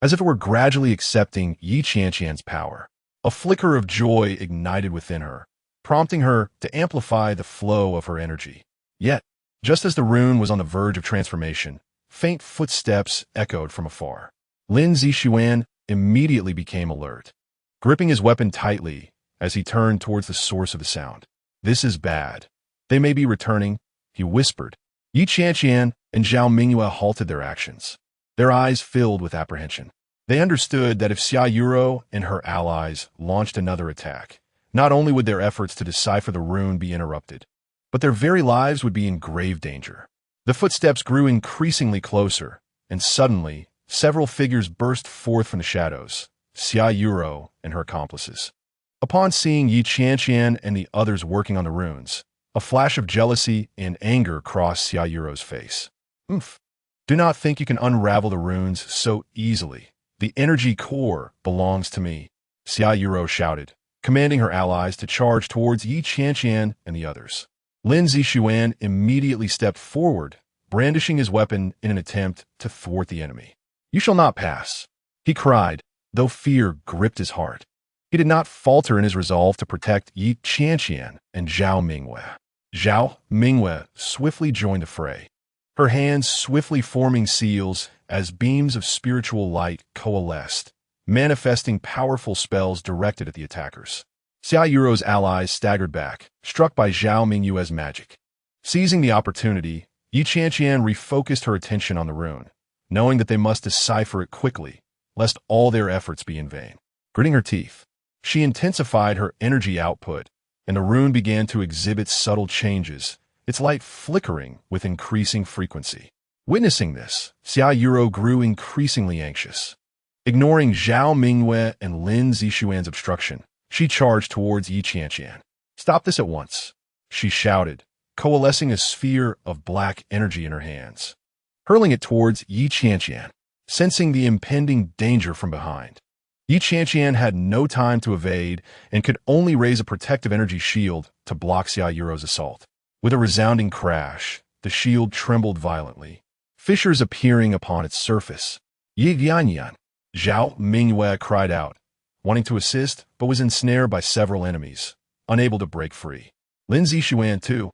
as if it were gradually accepting Qianqian's power. A flicker of joy ignited within her, prompting her to amplify the flow of her energy. Yet, just as the rune was on the verge of transformation, faint footsteps echoed from afar. Lin Zishuan immediately became alert, gripping his weapon tightly as he turned towards the source of the sound. "This is bad. They may be returning," he whispered. Qianqian and Zhao Mingyue halted their actions, their eyes filled with apprehension. They understood that if Qianqian and her allies launched another attack, not only would their efforts to decipher the rune be interrupted, but their very lives would be in grave danger. The footsteps grew increasingly closer, and suddenly, several figures burst forth from the shadows, Qianqian and her accomplices. Upon seeing Qianqian and the others working on the runes, a flash of jealousy and anger crossed Qianqian's face. "Oomph! Do not think you can unravel the runes so easily. The energy core belongs to me," Qianqian shouted, commanding her allies to charge towards Qianqian and the others. Lin Zishuan immediately stepped forward, brandishing his weapon in an attempt to thwart the enemy. "You shall not pass," he cried, though fear gripped his heart. He did not falter in his resolve to protect Qianqian and Zhao Mingyue. Zhao Mingyue swiftly joined the fray, her hands swiftly forming seals as beams of spiritual light coalesced, manifesting powerful spells directed at the attackers. Xiaoyuro's allies staggered back, struck by Zhao Mingyue's magic. Seizing the opportunity, Qianqian refocused her attention on the rune, knowing that they must decipher it quickly, lest all their efforts be in vain. Gritting her teeth, she intensified her energy output, and the rune began to exhibit subtle changes, its light flickering with increasing frequency. Witnessing this, Xiaoyuro grew increasingly anxious. Ignoring Zhao Mingyue and Lin Zishuan's obstruction, she charged towards Qianqian. "Stop this at once," she shouted, coalescing a sphere of black energy in her hands, hurling it towards Qianqian, sensing the impending danger from behind. Qianqian had no time to evade and could only raise a protective energy shield to block Xiaoyuro's assault. With a resounding crash, the shield trembled violently, fissures appearing upon its surface. "Qianqian!" Zhao Mingyue cried out, wanting to assist but was ensnared by several enemies, unable to break free. Lin Zishuan, too,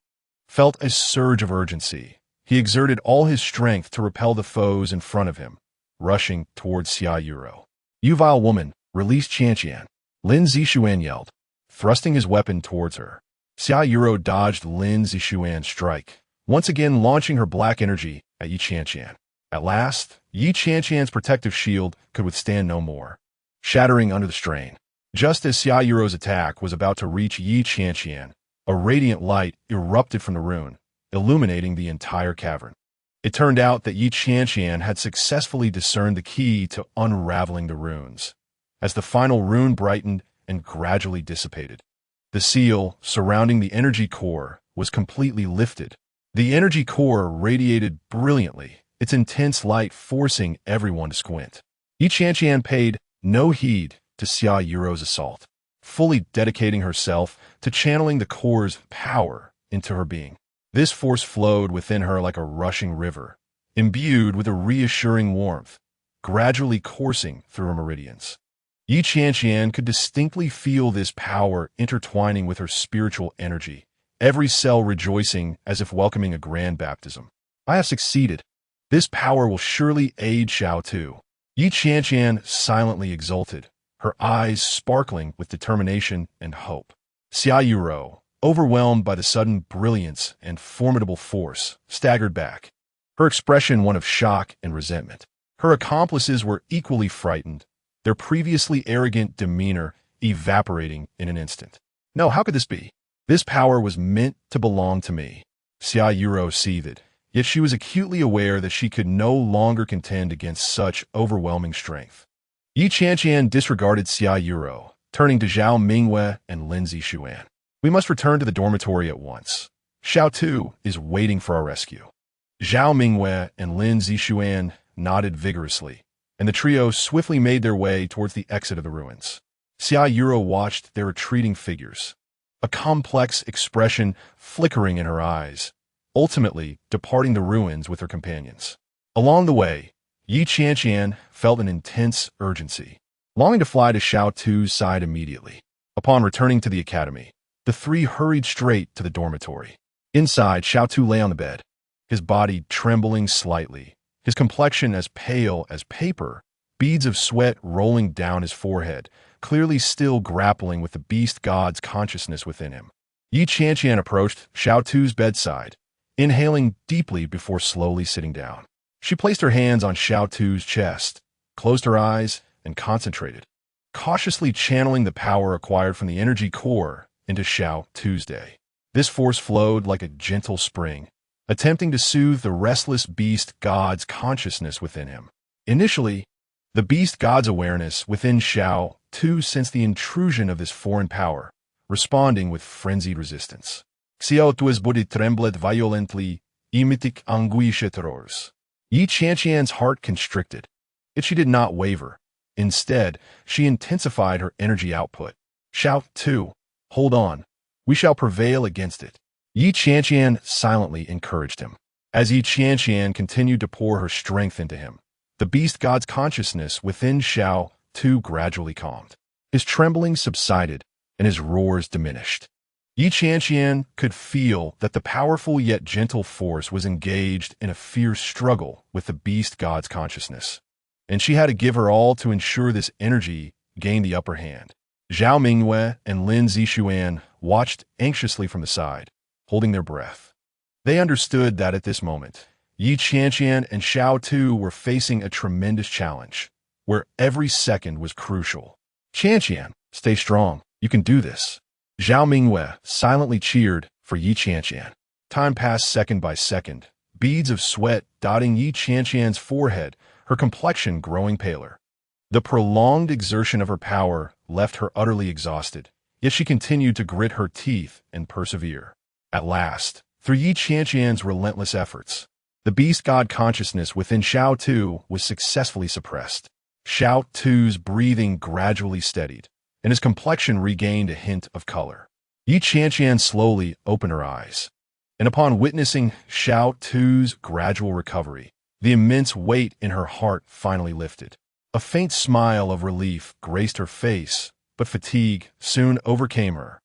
felt a surge of urgency. He exerted all his strength to repel the foes in front of him, rushing towards Xiaoyuro. "You vile woman, release Qianqian!" Lin Zishuan yelled, thrusting his weapon towards her. Xiaoyuro dodged Lin Zishuan's strike, once again launching her black energy at Qianqian. At last, Qianqian's protective shield could withstand no more, shattering under the strain. Just as Xiaoyuro's attack was about to reach Qianqian, A radiant light erupted from the rune, illuminating the entire cavern. It turned out that Qianqian had successfully discerned the key to unraveling the runes. As the final rune brightened and gradually dissipated, the seal surrounding the energy core was completely lifted. The energy core radiated brilliantly, its intense light forcing everyone to squint. Qianqian paid no heed to Xia Yuro's assault, fully dedicating herself to channeling the core's power into her being. This force flowed within her like a rushing river, imbued with a reassuring warmth, gradually coursing through her meridians. Qianqian could distinctly feel this power intertwining with her spiritual energy, every cell rejoicing as if welcoming a grand baptism. I have succeeded. This power will surely aid Xiao Tu. Qianqian silently exulted, her eyes sparkling with determination and hope. Xia Yuro, overwhelmed by the sudden brilliance and formidable force, staggered back, her expression one of shock and resentment. Her accomplices were equally frightened, their previously arrogant demeanor evaporating in an instant. No, how could this be? This power was meant to belong to me. Xia Yuro seethed, yet she was acutely aware that she could no longer contend against such overwhelming strength. Qianqian disregarded Xia Yuro, turning to Zhao Mingwei and Lin Zixuan. We must return to the dormitory at once. Xiao Tu is waiting for our rescue. Zhao Mingwei and Lin Zixuan nodded vigorously, and the trio swiftly made their way towards the exit of the ruins. Xia Yuro watched their retreating figures, a complex expression flickering in her eyes, ultimately departing the ruins with her companions. Along the way, Qianqian felt an intense urgency, longing to fly to Xiao Tu's side immediately. Upon returning to the academy, the three hurried straight to the dormitory. Inside, Xiao Tu lay on the bed, his body trembling slightly, his complexion as pale as paper, beads of sweat rolling down his forehead, clearly still grappling with the beast god's consciousness within him. Qianqian approached Xiao Tu's bedside, inhaling deeply before slowly sitting down. She placed her hands on Xiao Tu's chest, closed her eyes, and concentrated, cautiously channeling the power acquired from the energy core into Xiao Tu's day. This force flowed like a gentle spring, attempting to soothe the restless beast god's consciousness within him. Initially, the beast god's awareness within Xiao Tu sensed the intrusion of this foreign power, responding with frenzied resistance. Xiao Tu's body trembled violently, imitic anguish terrors. Qianqian's heart constricted, yet she did not waver. Instead, she intensified her energy output. Xiao Tu, hold on. We shall prevail against it. Qianqian silently encouraged him. As Qianqian continued to pour her strength into him, the beast god's consciousness within Xiao Tu gradually calmed. His trembling subsided, and his roars diminished. Qianqian could feel that the powerful yet gentle force was engaged in a fierce struggle with the beast god's consciousness, and she had to give her all to ensure this energy gained the upper hand. Zhao Mingwei and Lin Zixuan watched anxiously from the side, holding their breath. They understood that at this moment, Qianqian and Xiao Tu were facing a tremendous challenge, where every second was crucial. Qianqian, stay strong. You can do this. Zhao Mingwei silently cheered for Qianqian. Time passed second by second, beads of sweat dotting Qianqian's forehead, her complexion growing paler. The prolonged exertion of her power left her utterly exhausted, yet she continued to grit her teeth and persevere. At last, through Qianqian's relentless efforts, the beast god consciousness within Xiao Tu was successfully suppressed. Xiao Tu's breathing gradually steadied, and his complexion regained a hint of color. Qianqian slowly opened her eyes, and upon witnessing Xiao Tu's gradual recovery, the immense weight in her heart finally lifted. A faint smile of relief graced her face, but fatigue soon overcame her,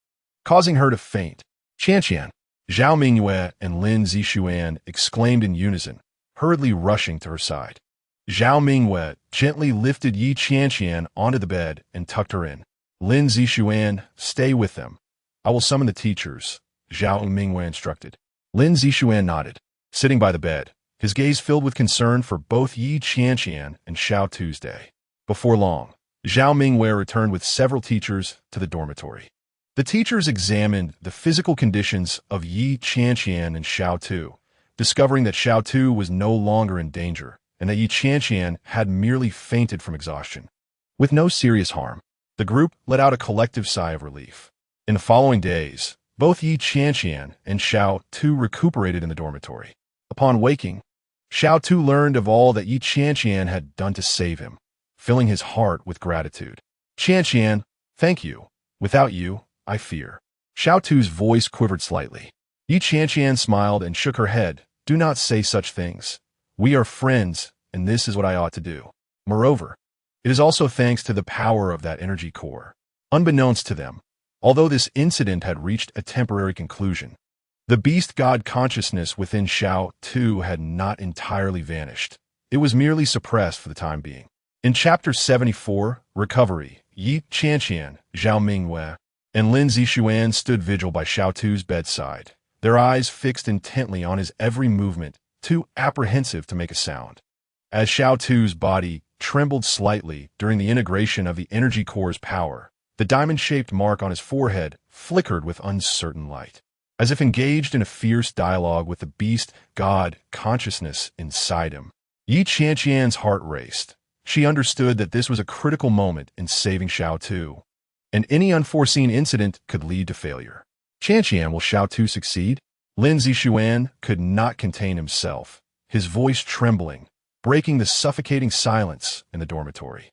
causing her to faint. Qianqian, Zhao Mingwei and Lin Zixuan exclaimed in unison, hurriedly rushing to her side. Zhao Mingwei gently lifted Qianqian onto the bed and tucked her in. Lin Zixuan, stay with them. I will summon the teachers, Zhao Mingwei instructed. Lin Zixuan nodded, sitting by the bed, his gaze filled with concern for both Qianqian and Xiao Tu's day. Before long, Zhao Mingwei returned with several teachers to the dormitory. The teachers examined the physical conditions of Qianqian and Xiao Tu, discovering that Xiao Tu was no longer in danger and that Qianqian had merely fainted from exhaustion. With no serious harm, the group let out a collective sigh of relief. In the following days, both Qianqian and Xiao Tu recuperated in the dormitory. Upon waking, Xiao Tu learned of all that Qianqian had done to save him, filling his heart with gratitude. Qianqian, thank you. Without you, I fear. Xiao Tu's voice quivered slightly. Qianqian smiled and shook her head. Do not say such things. We are friends, and this is what I ought to do. Moreover, it is also thanks to the power of that energy core. Unbeknownst to them, although this incident had reached a temporary conclusion, the beast god consciousness within Xiao Tu had not entirely vanished. It was merely suppressed for the time being. In Chapter 74, Recovery, Qianqian, Zhao Mingyue, and Lin Zixuan stood vigil by Xiao Tu's bedside, their eyes fixed intently on his every movement, too apprehensive to make a sound. As Xiao Tu's body trembled slightly during the integration of the energy core's power, the diamond-shaped mark on his forehead flickered with uncertain light. As if engaged in a fierce dialogue with the beast god consciousness inside him, Qianqian's heart raced. She understood that this was a critical moment in saving Xiao Tu, and any unforeseen incident could lead to failure. Qianqian, will Xiao Tu succeed? Lin Zixuan could not contain himself, his voice trembling, breaking the suffocating silence in the dormitory.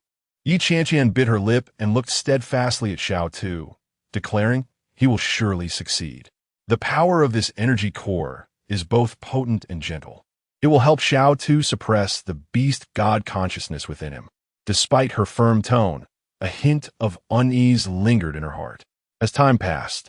Qianqian bit her lip and looked steadfastly at Xiao Tu, declaring, he will surely succeed. The power of this energy core is both potent and gentle. It will help Xiao Tu suppress the beast god consciousness within him. Despite her firm tone, a hint of unease lingered in her heart. As time passed,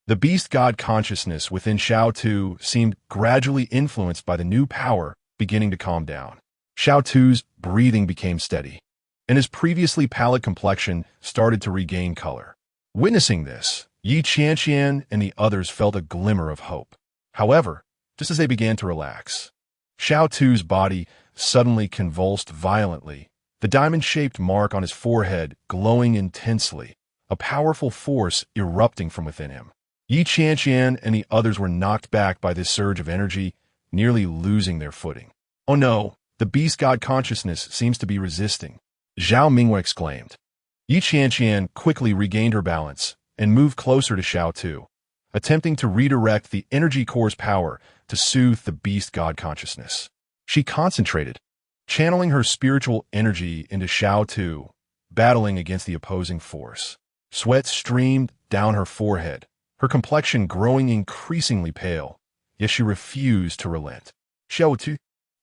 the beast god consciousness within Xiao Tu seemed gradually influenced by the new power beginning to calm down. Xiao Tu's breathing became steady, and his previously pallid complexion started to regain color. Witnessing this, Qianqian and the others felt a glimmer of hope. However, just as they began to relax, Xiao Tu's body suddenly convulsed violently, the diamond-shaped mark on his forehead glowing intensely, a powerful force erupting from within him. Qianqian and the others were knocked back by this surge of energy, nearly losing their footing. Oh no, the beast god consciousness seems to be resisting, Zhao Mingyue exclaimed. Qianqian quickly regained her balance and moved closer to Xiao Tu, attempting to redirect the energy core's power to soothe the beast god consciousness. She concentrated, channeling her spiritual energy into Xiao Tu, battling against the opposing force. Sweat streamed down her forehead, her complexion growing increasingly pale, yet she refused to relent. Xiao Tu,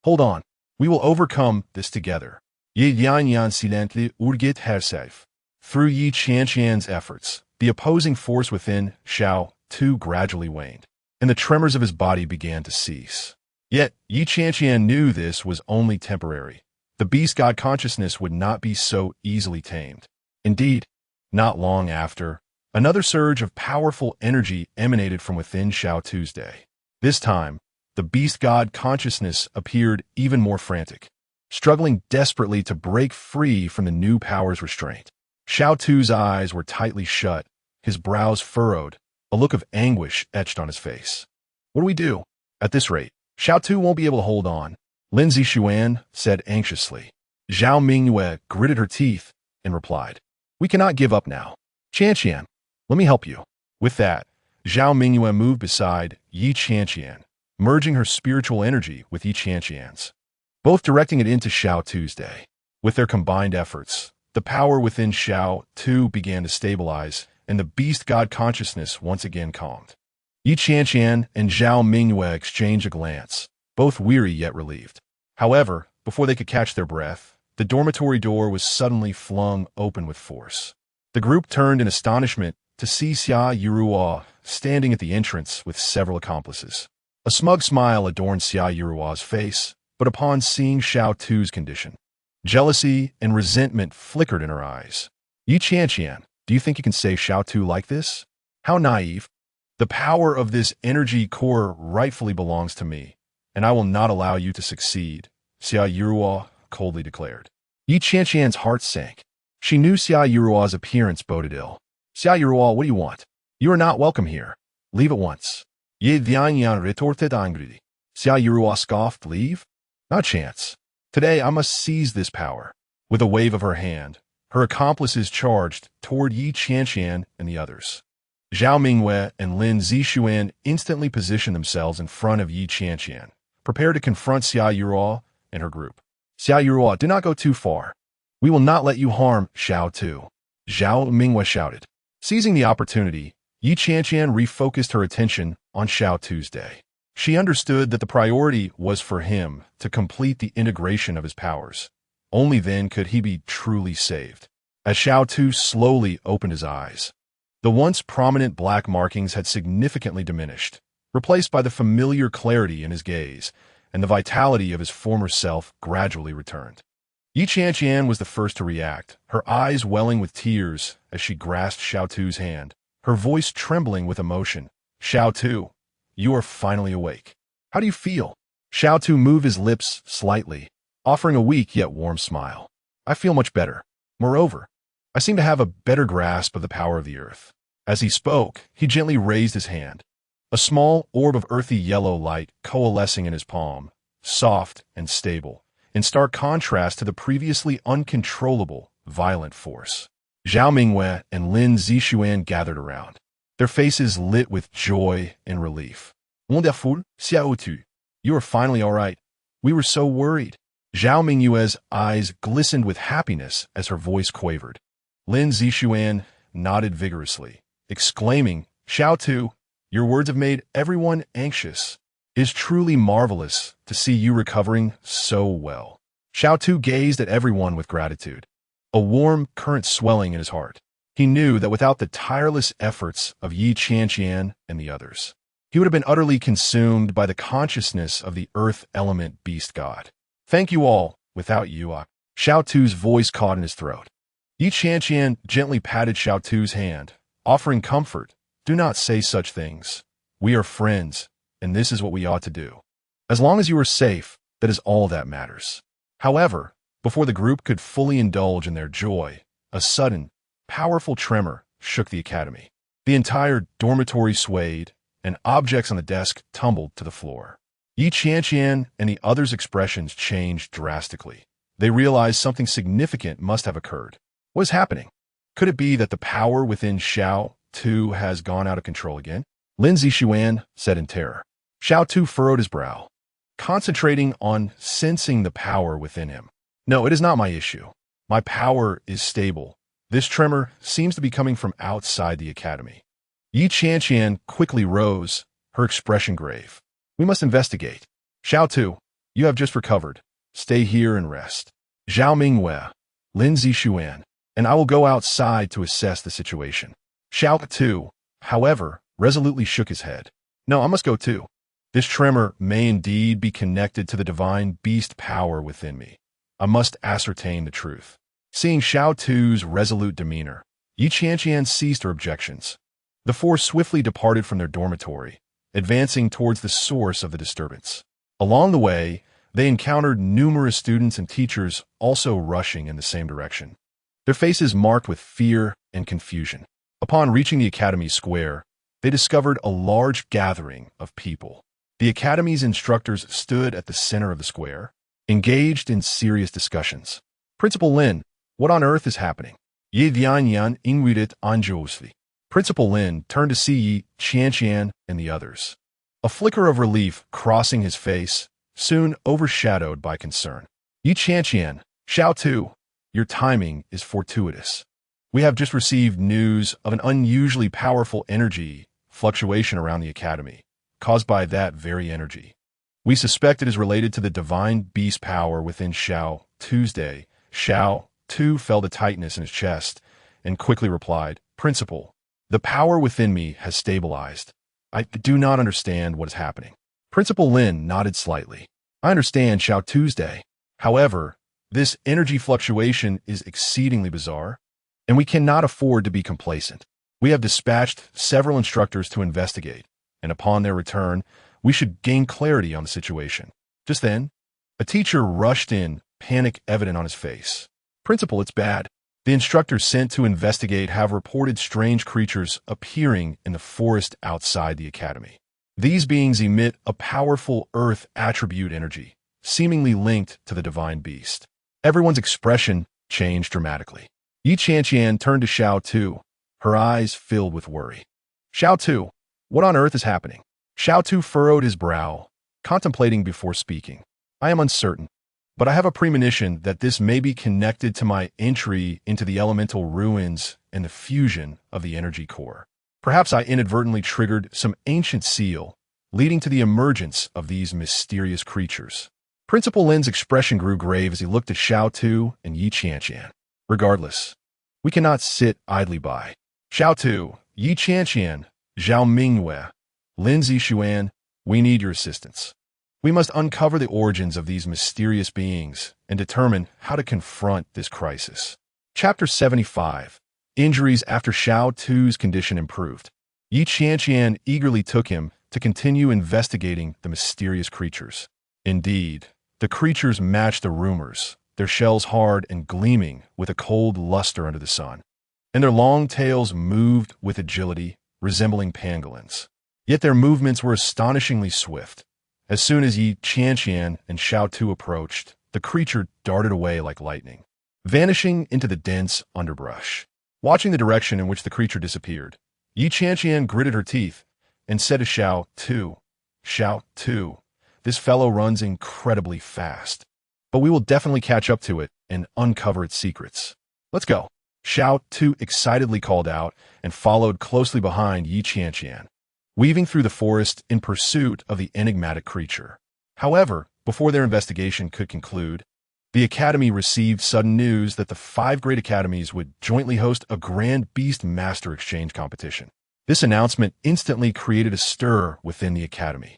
hold on. We will overcome this together. Yan silently urgit herself. Through Qianqian's efforts, the opposing force within Xiao Tu gradually waned, and the tremors of his body began to cease. Yet, Qianqian knew this was only temporary. The beast god consciousness would not be so easily tamed. Indeed, not long after, another surge of powerful energy emanated from within Xiao Tu's day. This time, the beast god consciousness appeared even more frantic, struggling desperately to break free from the new power's restraint. Xiao Tu's eyes were tightly shut, his brows furrowed, a look of anguish etched on his face. What do we do? At this rate, Xiao Tu won't be able to hold on, Lin Zixuan said anxiously. Zhao Mingyue gritted her teeth and replied, we cannot give up now. Qianqian, let me help you. With that, Zhao Mingyue moved beside Qianqian, merging her spiritual energy with Qianqian's, both directing it into Xiao Tu's day. With their combined efforts, the power within Xiao Tu began to stabilize, and the beast god consciousness once again calmed. Qianqian and Zhao Mingyue exchanged a glance, both weary yet relieved. However, before they could catch their breath, the dormitory door was suddenly flung open with force. The group turned in astonishment to see Xia Yiruo standing at the entrance with several accomplices. A smug smile adorned Xia Yiruo's face, but upon seeing Xiao Tu's condition, jealousy and resentment flickered in her eyes. Qianqian, do you think you can save Xiao Tu like this? How naive. The power of this energy core rightfully belongs to me, and I will not allow you to succeed, Xia Yiruo coldly declared. Qianqian's heart sank. She knew Xia Yiruo's appearance boded ill. Xia Yiruo, what do you want? You are not welcome here. Leave at once. Ye Qianqian retorted angrily. Xia Yurua scoffed, leave? Not a chance. Today I must seize this power. With a wave of her hand, her accomplices charged toward Yi Qianqian and the others. Zhao Mingwei and Lin Zixuan instantly positioned themselves in front of Yi Qianqian, prepared to confront Xia Yurua and her group. Xia Yurua, do not go too far. We will not let you harm Xiao Tu. Zhao Mingwei shouted. Seizing the opportunity, Yi Qianqian refocused her attention on Xiao Tu's day. She understood that the priority was for him to complete the integration of his powers. Only then could he be truly saved. As Xiao Tu slowly opened his eyes, the once prominent black markings had significantly diminished, replaced by the familiar clarity in his gaze, and the vitality of his former self gradually returned. Yi Qianqian was the first to react, her eyes welling with tears as she grasped Xiao Tu's hand, her voice trembling with emotion. Xiao Tu, you are finally awake. How do you feel? Xiao Tu moved his lips slightly, offering a weak yet warm smile. I feel much better. Moreover, I seem to have a better grasp of the power of the earth. As he spoke, he gently raised his hand. A small orb of earthy yellow light coalescing in his palm, soft and stable, in stark contrast to the previously uncontrollable, violent force. Zhao Mingwei and Lin Zixuan gathered around, their faces lit with joy and relief. Wonderful, Xiao Tu. You are finally all right. We were so worried. Zhao Mingyue's eyes glistened with happiness as her voice quavered. Lin Zixuan nodded vigorously, exclaiming, Xiao Tu, your words have made everyone anxious. It is truly marvelous to see you recovering so well. Xiao Tu gazed at everyone with gratitude, a warm current swelling in his heart. He knew that without the tireless efforts of Yi Qianqian and the others, he would have been utterly consumed by the consciousness of the earth element beast god. Thank you all. Without you, Xiao Tu's voice caught in his throat. Yi Qianqian gently patted Xiao Tu's hand, offering comfort. Do not say such things. We are friends, and this is what we ought to do. As long as you are safe, that is all that matters. However, before the group could fully indulge in their joy, a sudden, powerful tremor shook the academy. The entire dormitory swayed, and objects on the desk tumbled to the floor. Yi Qianqian and the others' expressions changed drastically. They realized something significant must have occurred. What is happening? Could it be that the power within Xiao Tu has gone out of control again? Lin Zixuan said in terror. Xiao Tu furrowed his brow, concentrating on sensing the power within him. No, it is not my issue. My power is stable. This tremor seems to be coming from outside the academy. Yi Qianqian quickly rose, her expression grave. We must investigate. Xiao Tu, you have just recovered. Stay here and rest. Zhao Mingwei, Lin Zixuan, and I will go outside to assess the situation. Xiao Tu, however, resolutely shook his head. No, I must go too. This tremor may indeed be connected to the divine beast power within me. I must ascertain the truth. Seeing Xiao Tu's resolute demeanor, Yi Qianqian ceased her objections. The four swiftly departed from their dormitory, advancing towards the source of the disturbance. Along the way, they encountered numerous students and teachers also rushing in the same direction, their faces marked with fear and confusion. Upon reaching the academy square, they discovered a large gathering of people. The academy's instructors stood at the center of the square, engaged in serious discussions. Principal Lin, what on earth is happening? Ye Qianqian invited anxiously. Principal Lin turned to see Yi Qianqian and the others. A flicker of relief crossing his face, soon overshadowed by concern. Yi Qianqian, Xiao Tu, your timing is fortuitous. We have just received news of an unusually powerful energy fluctuation around the academy, caused by that very energy. We suspect it is related to the divine beast power within Xiao Tu's day. Xiao Tu felt a tightness in his chest and quickly replied, Principal, the power within me has stabilized. I do not understand what is happening. Principal Lin nodded slightly. I understand Xiao Tu's day. However, this energy fluctuation is exceedingly bizarre, and we cannot afford to be complacent. We have dispatched several instructors to investigate, and upon their return, we should gain clarity on the situation. Just then, a teacher rushed in, panic evident on his face. Principal, it's bad. The instructors sent to investigate have reported strange creatures appearing in the forest outside the academy. These beings emit a powerful earth attribute energy, seemingly linked to the divine beast. Everyone's expression changed dramatically. Qianqian turned to Xiao Tu, her eyes filled with worry. Xiao Tu, what on earth is happening? Xiao Tu furrowed his brow, contemplating before speaking. I am uncertain, but I have a premonition that this may be connected to my entry into the elemental ruins and the fusion of the energy core. Perhaps I inadvertently triggered some ancient seal, leading to the emergence of these mysterious creatures. Principal Lin's expression grew grave as he looked at Xiao Tu and Qianqian. Regardless, we cannot sit idly by. Xiao Tu, Qianqian, Zhao Mingyue, Lin Zixuan, we need your assistance. We must uncover the origins of these mysterious beings and determine how to confront this crisis. Chapter 75. Injuries after Xiao Tu's condition improved. Qianqian eagerly took him to continue investigating the mysterious creatures. Indeed, the creatures matched the rumors, their shells hard and gleaming with a cold luster under the sun, and their long tails moved with agility, resembling pangolins. Yet their movements were astonishingly swift. As soon as Qianqian and Xiao Tu approached, the creature darted away like lightning, vanishing into the dense underbrush. Watching the direction in which the creature disappeared, Qianqian gritted her teeth and said to Xiao Tu, this fellow runs incredibly fast, but we will definitely catch up to it and uncover its secrets. Let's go. Xiao Tu excitedly called out and followed closely behind Qianqian, weaving through the forest in pursuit of the enigmatic creature. However, before their investigation could conclude, the Academy received sudden news that the 5 great academies would jointly host a Grand Beast Master Exchange competition. This announcement instantly created a stir within the Academy.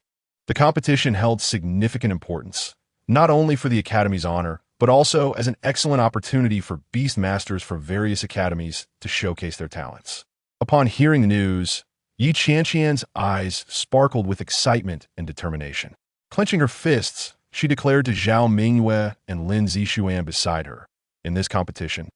The competition held significant importance, not only for the Academy's honor, but also as an excellent opportunity for Beast Masters from various academies to showcase their talents. Upon hearing the news, Qianqian's eyes sparkled with excitement and determination. Clenching her fists, she declared to Zhao Mingyue and Lin Zixuan beside her, in this competition,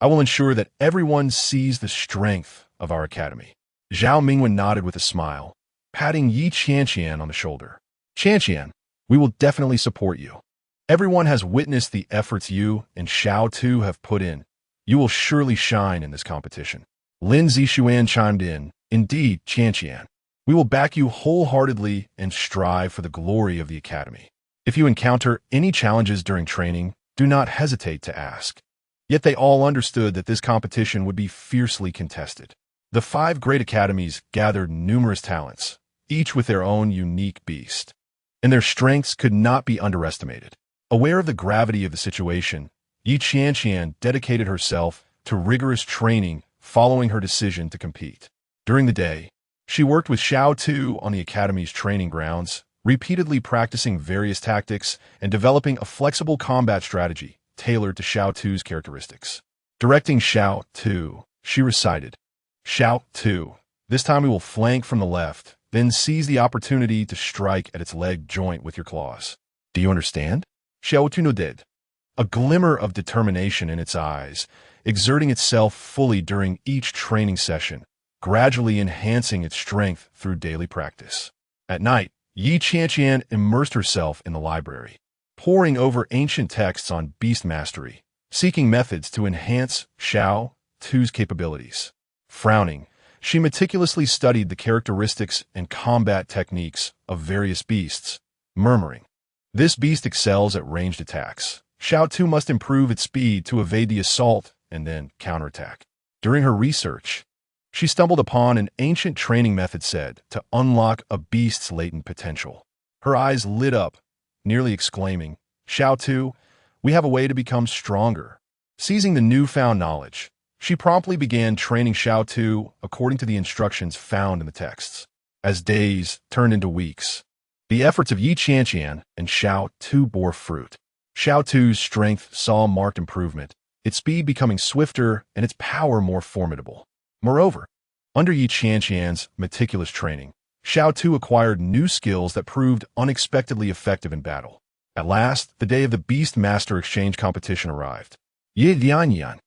I will ensure that everyone sees the strength of our academy. Zhao Mingyue nodded with a smile, patting Qianqian on the shoulder. Qianqian, we will definitely support you. Everyone has witnessed the efforts you and Xiao Tu have put in. You will surely shine in this competition. Lin Zixuan chimed in, indeed, Qianqian. We will back you wholeheartedly and strive for the glory of the academy. If you encounter any challenges during training, do not hesitate to ask. Yet they all understood that this competition would be fiercely contested. The 5 great academies gathered numerous talents, each with their own unique beast, and their strengths could not be underestimated. Aware of the gravity of the situation, Qianqian dedicated herself to rigorous training following her decision to compete. During the day, she worked with Xiao Tu on the academy's training grounds, repeatedly practicing various tactics and developing a flexible combat strategy tailored to Xiao Tu's characteristics. Directing Xiao Tu, she recited, Xiao Tu, this time we will flank from the left, then seize the opportunity to strike at its leg joint with your claws. Do you understand? Xiao Tu nodded, a glimmer of determination in its eyes, exerting itself fully during each training session, gradually enhancing its strength through daily practice. At night, Qianqian immersed herself in the library, poring over ancient texts on beast mastery, seeking methods to enhance Xiao Tu's capabilities. Frowning, she meticulously studied the characteristics and combat techniques of various beasts, murmuring, this beast excels at ranged attacks. Xiao Tu must improve its speed to evade the assault and then counterattack. During her research, she stumbled upon an ancient training method said to unlock a beast's latent potential. Her eyes lit up, nearly exclaiming, Xiao Tu, we have a way to become stronger. Seizing the newfound knowledge, she promptly began training Xiao Tu according to the instructions found in the texts. As days turned into weeks, the efforts of Qianqian and Xiao Tu bore fruit. Xiao Tu's strength saw marked improvement, its speed becoming swifter and its power more formidable. Moreover, under Qianqian's meticulous training, Xiao Tu acquired new skills that proved unexpectedly effective in battle. At last, the day of the Beast Master Exchange competition arrived. Qianqian,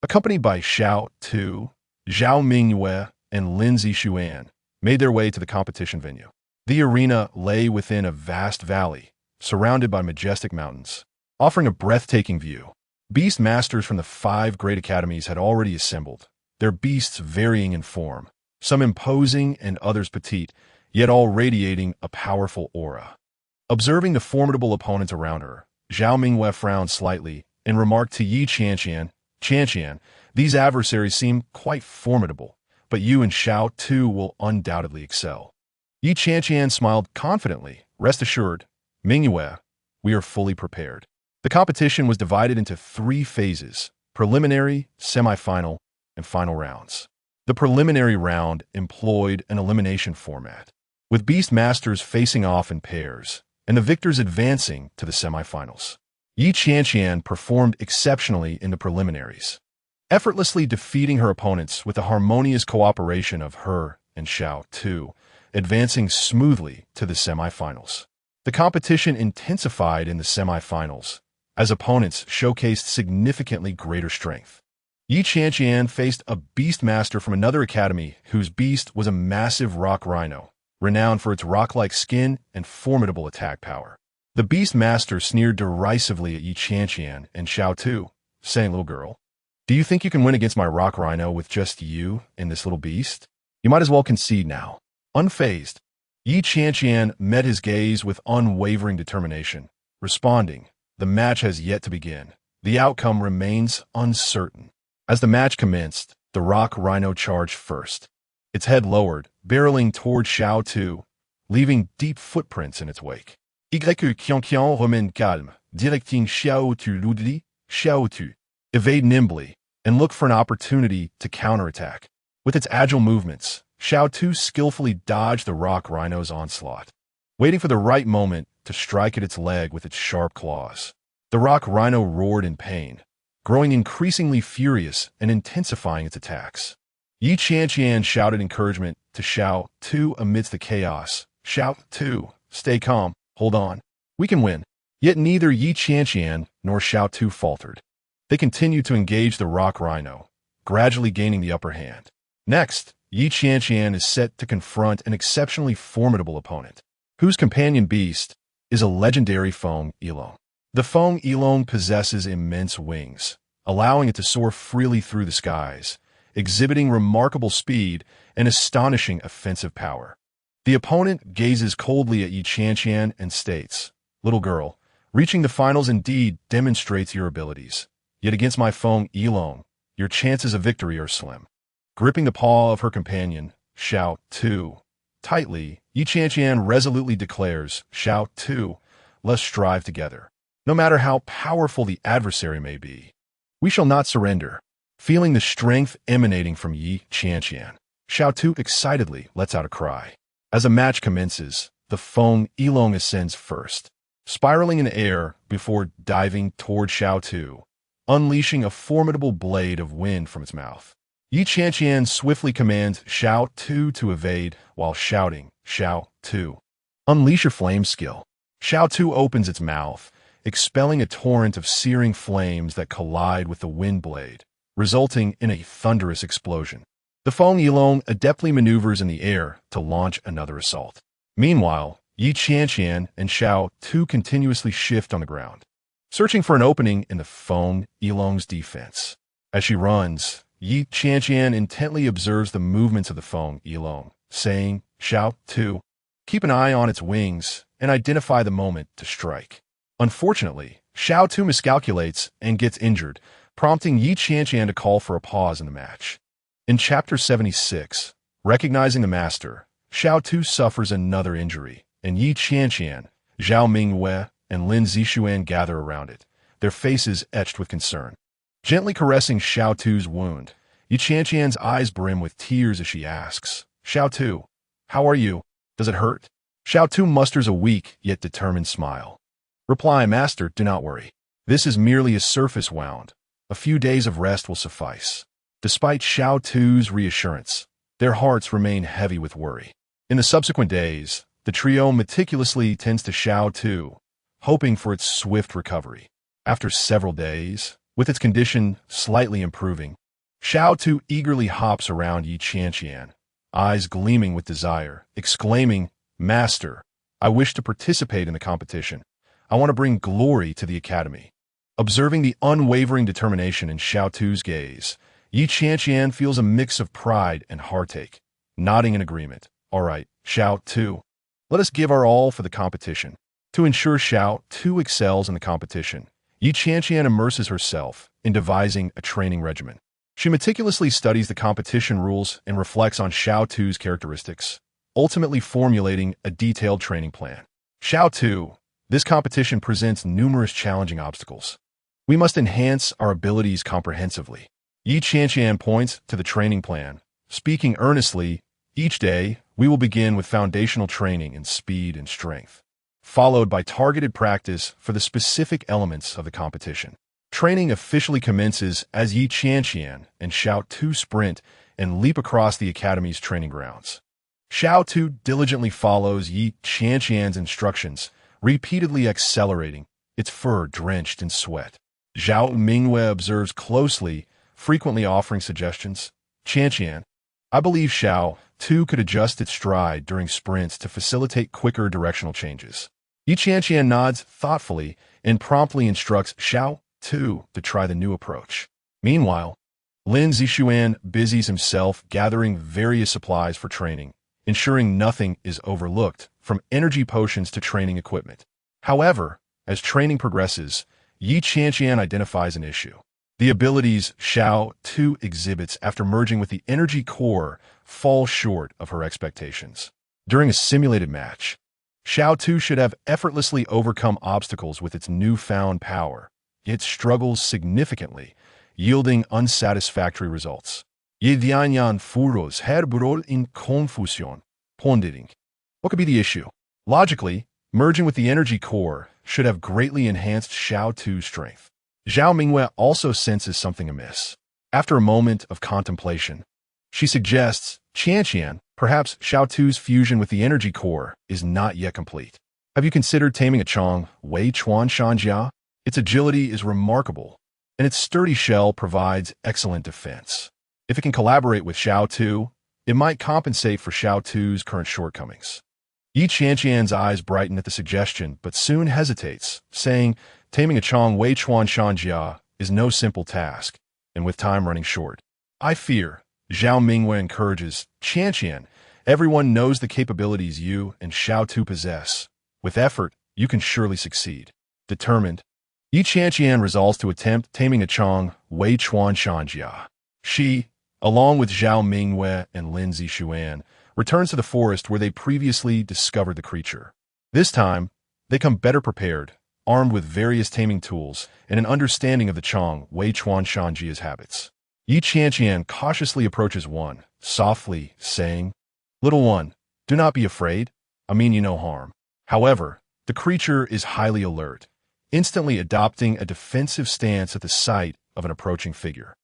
accompanied by Xiao Tu, Zhao Mingyue, and Lin Zixuan, made their way to the competition venue. The arena lay within a vast valley, surrounded by majestic mountains, offering a breathtaking view. Beast masters from the 5 great academies had already assembled, their beasts varying in form, some imposing and others petite, yet all radiating a powerful aura. Observing the formidable opponents around her, Zhao Mingyue frowned slightly and remarked to Qianqian, "Qianqian, these adversaries seem quite formidable, but you and Xiao Tu will undoubtedly excel." Qianqian smiled confidently. "Rest assured, Mingyue, we are fully prepared." The competition was divided into 3 phases: preliminary, semi-final, and final rounds. The preliminary round employed an elimination format, with beast masters facing off in pairs, and the victors advancing to the semi-finals. Qianqian performed exceptionally in the preliminaries, effortlessly defeating her opponents with the harmonious cooperation of her and Xiao Tu, advancing smoothly to the semi-finals. The competition intensified in the semi-finals, as opponents showcased significantly greater strength. Qianqian faced a beast master from another academy whose beast was a massive rock rhino, renowned for its rock-like skin and formidable attack power. The beast master sneered derisively at Qianqian and Xiao Tu, saying, "Little girl, do you think you can win against my rock rhino with just you and this little beast? You might as well concede now." Unfazed, Qianqian met his gaze with unwavering determination, responding, "The match has yet to begin. The outcome remains uncertain." As the match commenced, the rock rhino charged first, its head lowered, barreling toward Xiao Tu, leaving deep footprints in its wake. Qianqian remained calm, directing Xiao Tu loudly, "Xiao Tu, evade nimbly, and look for an opportunity to counterattack." With its agile movements, Xiao Tu skillfully dodged the rock rhino's onslaught, waiting for the right moment to strike at its leg with its sharp claws. The rock rhino roared in pain, growing increasingly furious and intensifying its attacks. Qianqian shouted encouragement to Xiao Tu amidst the chaos. "Xiao Tu, stay calm, hold on. We can win." Yet neither Qianqian nor Xiao Tu faltered. They continued to engage the rock rhino, gradually gaining the upper hand. Next, Qianqian is set to confront an exceptionally formidable opponent, whose companion beast is a legendary Feng Yilong. The Feng Yilong possesses immense wings, allowing it to soar freely through the skies, exhibiting remarkable speed and astonishing offensive power. The opponent gazes coldly at Qianqian and states, "Little girl, reaching the finals indeed demonstrates your abilities. Yet against my Feng Yilong, your chances of victory are slim." Gripping the paw of her companion, Xiao Tu, tightly, Qianqian resolutely declares, "Xiao Tu, let's strive together. No matter how powerful the adversary may be, we shall not surrender." Feeling the strength emanating from Qianqian, Xiao Tu excitedly lets out a cry. As a match commences, the Feng Yilong ascends first, spiraling in air before diving toward Xiao Tu, unleashing a formidable blade of wind from its mouth. Qianqian swiftly commands Xiao Tu to evade while shouting, "Xiao Tu, unleash your flame skill." Xiao Tu opens its mouth, expelling a torrent of searing flames that collide with the wind blade, resulting in a thunderous explosion. The Feng Yilong adeptly maneuvers in the air to launch another assault. Meanwhile, Qianqian and Xiao Tu continuously shift on the ground, searching for an opening in the Feng Yilong's defense. As she runs, Qianqian intently observes the movements of the Feng Yilong, saying, "Xiao Tu, keep an eye on its wings and identify the moment to strike." Unfortunately, Xiao Tu miscalculates and gets injured, prompting Qianqian to call for a pause in the match. In Chapter 76, recognizing the master, Xiao Tu suffers another injury, and Qianqian, Zhao Mingyue, and Lin Zixuan gather around it, their faces etched with concern. Gently caressing Xiao Tu's wound, Qianqian's eyes brim with tears as she asks, "Xiao Tu, how are you? Does it hurt?" Xiao Tu musters a weak yet determined smile. "Reply, master, do not worry. This is merely a surface wound. A few days of rest will suffice." Despite Xiao Tu's reassurance, their hearts remain heavy with worry. In the subsequent days, the trio meticulously tends to Xiao Tu, hoping for its swift recovery. After several days, with its condition slightly improving. Xiao Tu eagerly hops around Yi Qianqian, eyes gleaming with desire, exclaiming, "Master, I wish to participate in the competition. I want to bring glory to the academy." Observing the unwavering determination in Xiao Tu's gaze, Yi Qianqian feels a mix of pride and heartache, nodding in agreement. "All right, Xiao Tu, let us give our all for the competition." To ensure Xiao Tu excels in the competition, Yi Qianqian immerses herself in devising a training regimen. She meticulously studies the competition rules and reflects on Xiao Tu's characteristics, ultimately formulating a detailed training plan. Xiao Tu, this competition presents numerous challenging obstacles. We must enhance our abilities comprehensively. Yi Qianqian points to the training plan, speaking earnestly. Each day, we will begin with foundational training in speed and strength, followed by targeted practice for the specific elements of the competition. Training officially commences as Yi Qianqian and Xiao Tu sprint and leap across the academy's training grounds. Xiao Tu diligently follows Yi Qianqian's instructions, repeatedly accelerating, its fur drenched in sweat. Zhao Mingwei observes closely, frequently offering suggestions. "Qianqian, I believe Xiao Tu could adjust its stride during sprints to facilitate quicker directional changes." Yi Qianqian nods thoughtfully and promptly instructs Xiao Tu to try the new approach. Meanwhile, Lin Zixuan busies himself gathering various supplies for training, ensuring nothing is overlooked, from energy potions to training equipment. However, as training progresses, Yi Qianqian identifies an issue. The abilities Xiao Tu exhibits after merging with the energy core fall short of her expectations. During a simulated match, Xiao Tu should have effortlessly overcome obstacles with its newfound power. It struggles significantly, yielding unsatisfactory results. Ye Dianyan furos herbrol in confusion, pondering. What could be the issue? Logically, merging with the energy core should have greatly enhanced Xiao Tu's strength. Zhao Mingwei also senses something amiss. After a moment of contemplation, she suggests, "Qianqian, perhaps Xiao Tu's fusion with the energy core is not yet complete. Have you considered taming a Chong Wei Chuan Shanjia? Its agility is remarkable, and its sturdy shell provides excellent defense. If it can collaborate with Xiao Tu, it might compensate for Xiao Tu's current shortcomings." Yi Qianqian's eyes brighten at the suggestion, but soon hesitates, saying, "Taming a Chong Wei Chuan Shanjia is no simple task, and with time running short, I fear." Zhao Mingwei encourages, "Qianqian, everyone knows the capabilities you and Xiao Tu possess. With effort, you can surely succeed." Determined, Yi Qianqian resolves to attempt taming a Chong Wei Chuan Shanjia. She, along with Zhao Mingwei and Lin Zixuan, returns to the forest where they previously discovered the creature. This time, they come better prepared, armed with various taming tools and an understanding of the Chong Wei Chuan Shanjia's habits. Yi Qianqian cautiously approaches one, softly saying, "Little one, do not be afraid. I mean you no harm." However, the creature is highly alert, instantly adopting a defensive stance at the sight of an approaching figure,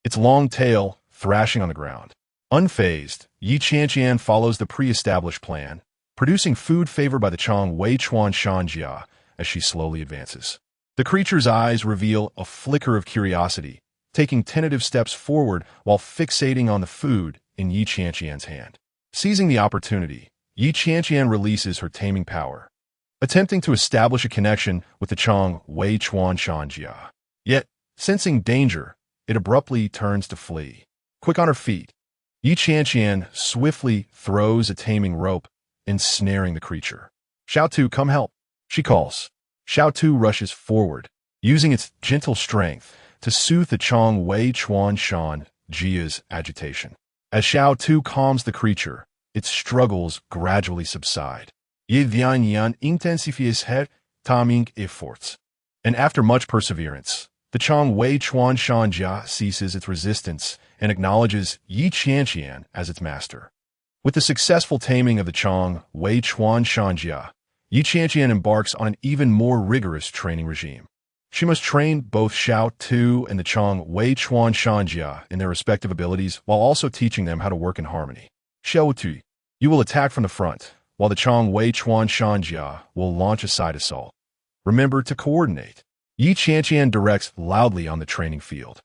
its long tail thrashing on the ground. Unfazed, Yi Qianqian follows the pre-established plan, producing food favored by the Chong Wei Chuan Shanjia as she slowly advances. The creature's eyes reveal a flicker of curiosity, taking tentative steps forward while fixating on the food in Yi Qianqian's hand. Seizing the opportunity, Yi Qianqian releases her taming power, attempting to establish a connection with the Chong Wei Chuan Shanjia. Yet, sensing danger, it abruptly turns to flee. Quick on her feet, Yi Qianqian swiftly throws a taming rope, ensnaring the creature. "Xiao Tu, come help," she calls. Xiao Tu rushes forward, using its gentle strength to soothe the Chong Wei Chuan Shan Jia's agitation. As Xiao Tu calms the creature, its struggles gradually subside. Ye Dianyan intensifies her taming efforts. And after much perseverance, the Chong Wei Chuan Shan Jia ceases its resistance and acknowledges Yi Qianqian as its master. With the successful taming of the Chong Wei Chuan Shan Jia, Yi Qianqian embarks on an even more rigorous training regime. She must train both Xiao Tu and the Chong Wei Chuan Shan Jia in their respective abilities while also teaching them how to work in harmony. Xiao Tu, you will attack from the front, while the Chong Wei Chuan Shan Jia will launch a side assault. Remember to coordinate. Qianqian directs loudly on the training field.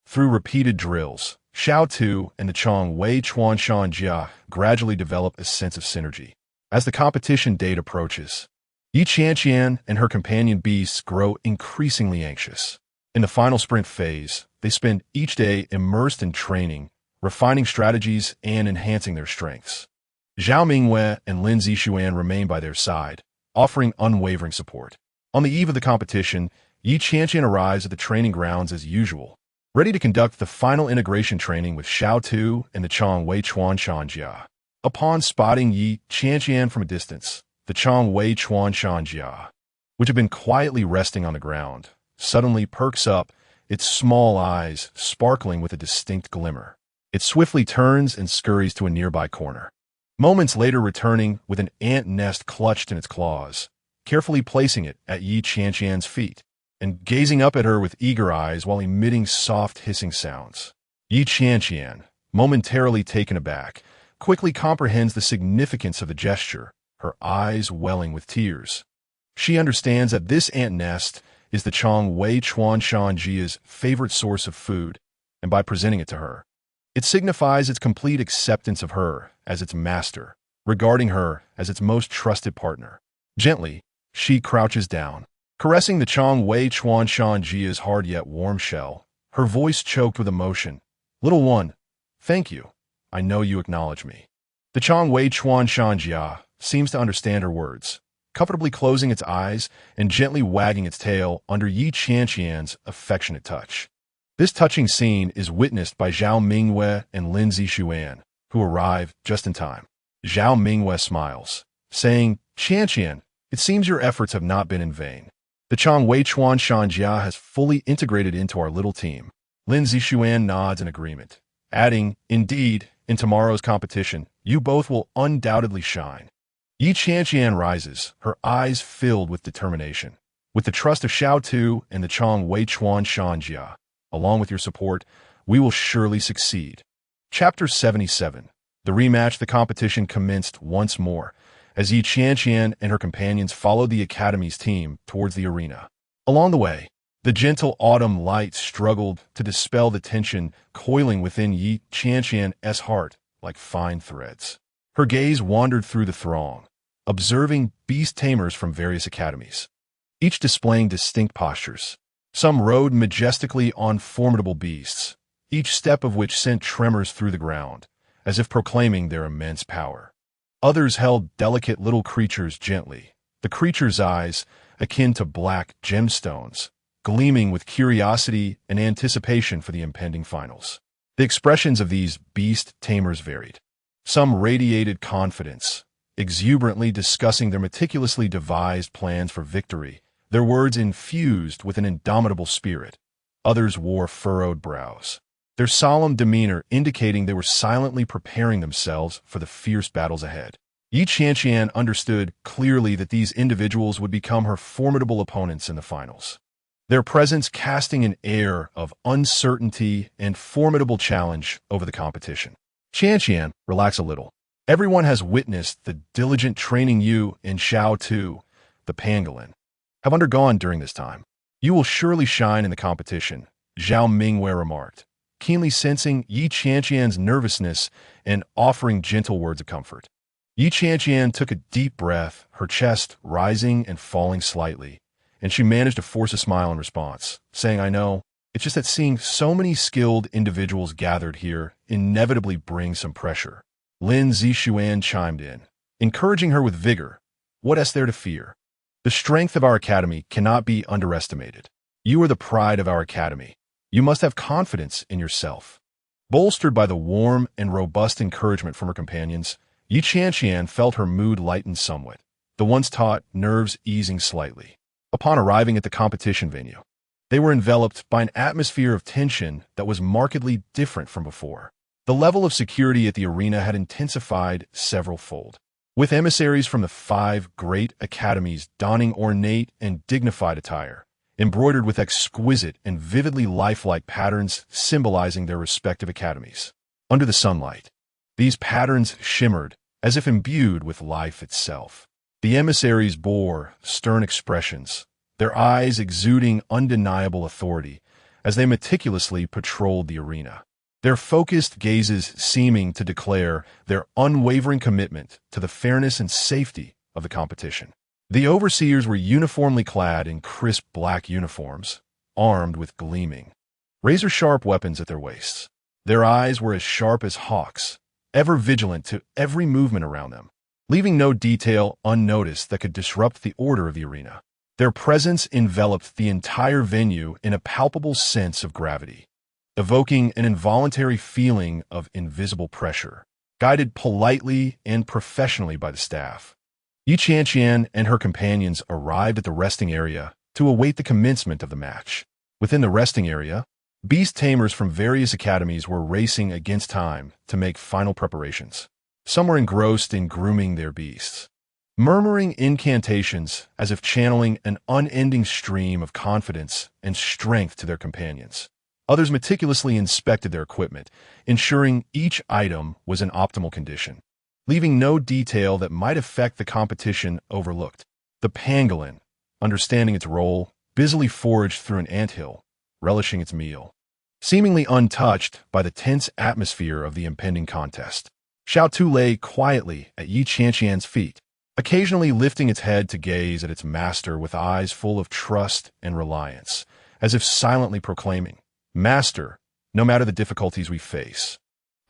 Through repeated drills, Xiao Tu and the Chong Wei Chuan Shan Jia gradually develop a sense of synergy. As the competition date approaches, Qianqian and her companion beasts grow increasingly anxious. In the final sprint phase, they spend each day immersed in training, refining strategies, and enhancing their strengths. Zhao Mingwei and Lin Zixuan remain by their side, offering unwavering support. On the eve of the competition, Qianqian arrives at the training grounds as usual, ready to conduct the final integration training with Xiao Tu and the Chong Wei Chuan Shan Jia. Upon spotting Qianqian from a distance, the Chong Wei Chuan Shan Jia, which had been quietly resting on the ground, suddenly perks up, its small eyes sparkling with a distinct glimmer. It swiftly turns and scurries to a nearby corner. Moments later returning with an ant nest clutched in its claws, carefully placing it at Qianqian's feet, and gazing up at her with eager eyes while emitting soft hissing sounds. Qianqian, momentarily taken aback, quickly comprehends the significance of the gesture, her eyes welling with tears. She understands that this ant nest is the Chong Wei Chuan Shan Jia's favorite source of food, and by presenting it to her, it signifies its complete acceptance of her as its master, regarding her as its most trusted partner. Gently, she crouches down, caressing the Chong Wei Chuan Shan Jia's hard yet warm shell, her voice choked with emotion. "Little one, thank you. I know you acknowledge me." The Chong Wei Chuan Shan Jia seems to understand her words, comfortably closing its eyes and gently wagging its tail under Qianqian's affectionate touch. This touching scene is witnessed by Zhao Mingwei and Lin Zixuan, who arrive just in time. Zhao Mingwei smiles, saying, "Qianqian, it seems your efforts have not been in vain. The Chong Wei Chuan Shan Jia has fully integrated into our little team." Lin Zixuan nods in agreement, adding, "Indeed, in tomorrow's competition, you both will undoubtedly shine." Qianqian rises, her eyes filled with determination. "With the trust of Xiao Tu and the Chong Wei Chuan Shan Jia, along with your support, we will surely succeed." Chapter 77. The rematch. The competition commenced once more, as Qianqian and her companions followed the Academy's team towards the arena. Along the way, the gentle autumn light struggled to dispel the tension coiling within Qianqian's heart like fine threads. Her gaze wandered through the throng, observing beast tamers from various academies, each displaying distinct postures. Some rode majestically on formidable beasts, each step of which sent tremors through the ground, as if proclaiming their immense power. Others held delicate little creatures gently, the creatures' eyes, akin to black gemstones, gleaming with curiosity and anticipation for the impending finals. The expressions of these beast tamers varied. Some radiated confidence, exuberantly discussing their meticulously devised plans for victory, their words infused with an indomitable spirit. Others wore furrowed brows, their solemn demeanor indicating they were silently preparing themselves for the fierce battles ahead. Qianqian understood clearly that these individuals would become her formidable opponents in the finals, their presence casting an air of uncertainty and formidable challenge over the competition. "Qianqian, relax a little. Everyone has witnessed the diligent training you and Xiao Tu, the pangolin, have undergone during this time. You will surely shine in the competition," Zhao Mingwei remarked, keenly sensing Qianqian's nervousness and offering gentle words of comfort. Qianqian took a deep breath, her chest rising and falling slightly, and she managed to force a smile in response, saying, "I know, it's just that seeing so many skilled individuals gathered here inevitably brings some pressure." Lin Zixuan chimed in, encouraging her with vigor. "What is there to fear? The strength of our academy cannot be underestimated. You are the pride of our academy. You must have confidence in yourself." Bolstered by the warm and robust encouragement from her companions, Qianqian felt her mood lighten somewhat, the once taut nerves easing slightly. Upon arriving at the competition venue, they were enveloped by an atmosphere of tension that was markedly different from before. The level of security at the arena had intensified several-fold, with emissaries from the 5 great academies donning ornate and dignified attire, embroidered with exquisite and vividly lifelike patterns symbolizing their respective academies. Under the sunlight, these patterns shimmered as if imbued with life itself. The emissaries bore stern expressions, their eyes exuding undeniable authority as they meticulously patrolled the arena, their focused gazes seeming to declare their unwavering commitment to the fairness and safety of the competition. The overseers were uniformly clad in crisp black uniforms, armed with gleaming, razor-sharp weapons at their waists. Their eyes were as sharp as hawks, ever vigilant to every movement around them, leaving no detail unnoticed that could disrupt the order of the arena. Their presence enveloped the entire venue in a palpable sense of gravity, evoking an involuntary feeling of invisible pressure, guided politely and professionally by the staff. Qianqian and her companions arrived at the resting area to await the commencement of the match. Within the resting area, beast tamers from various academies were racing against time to make final preparations. Some were engrossed in grooming their beasts, murmuring incantations as if channeling an unending stream of confidence and strength to their companions. Others meticulously inspected their equipment, ensuring each item was in optimal condition, leaving no detail that might affect the competition overlooked. The pangolin, understanding its role, busily foraged through an anthill, relishing its meal, seemingly untouched by the tense atmosphere of the impending contest. Xiao Tu lay quietly at Qianqian's feet, occasionally lifting its head to gaze at its master with eyes full of trust and reliance, as if silently proclaiming, "Master, no matter the difficulties we face,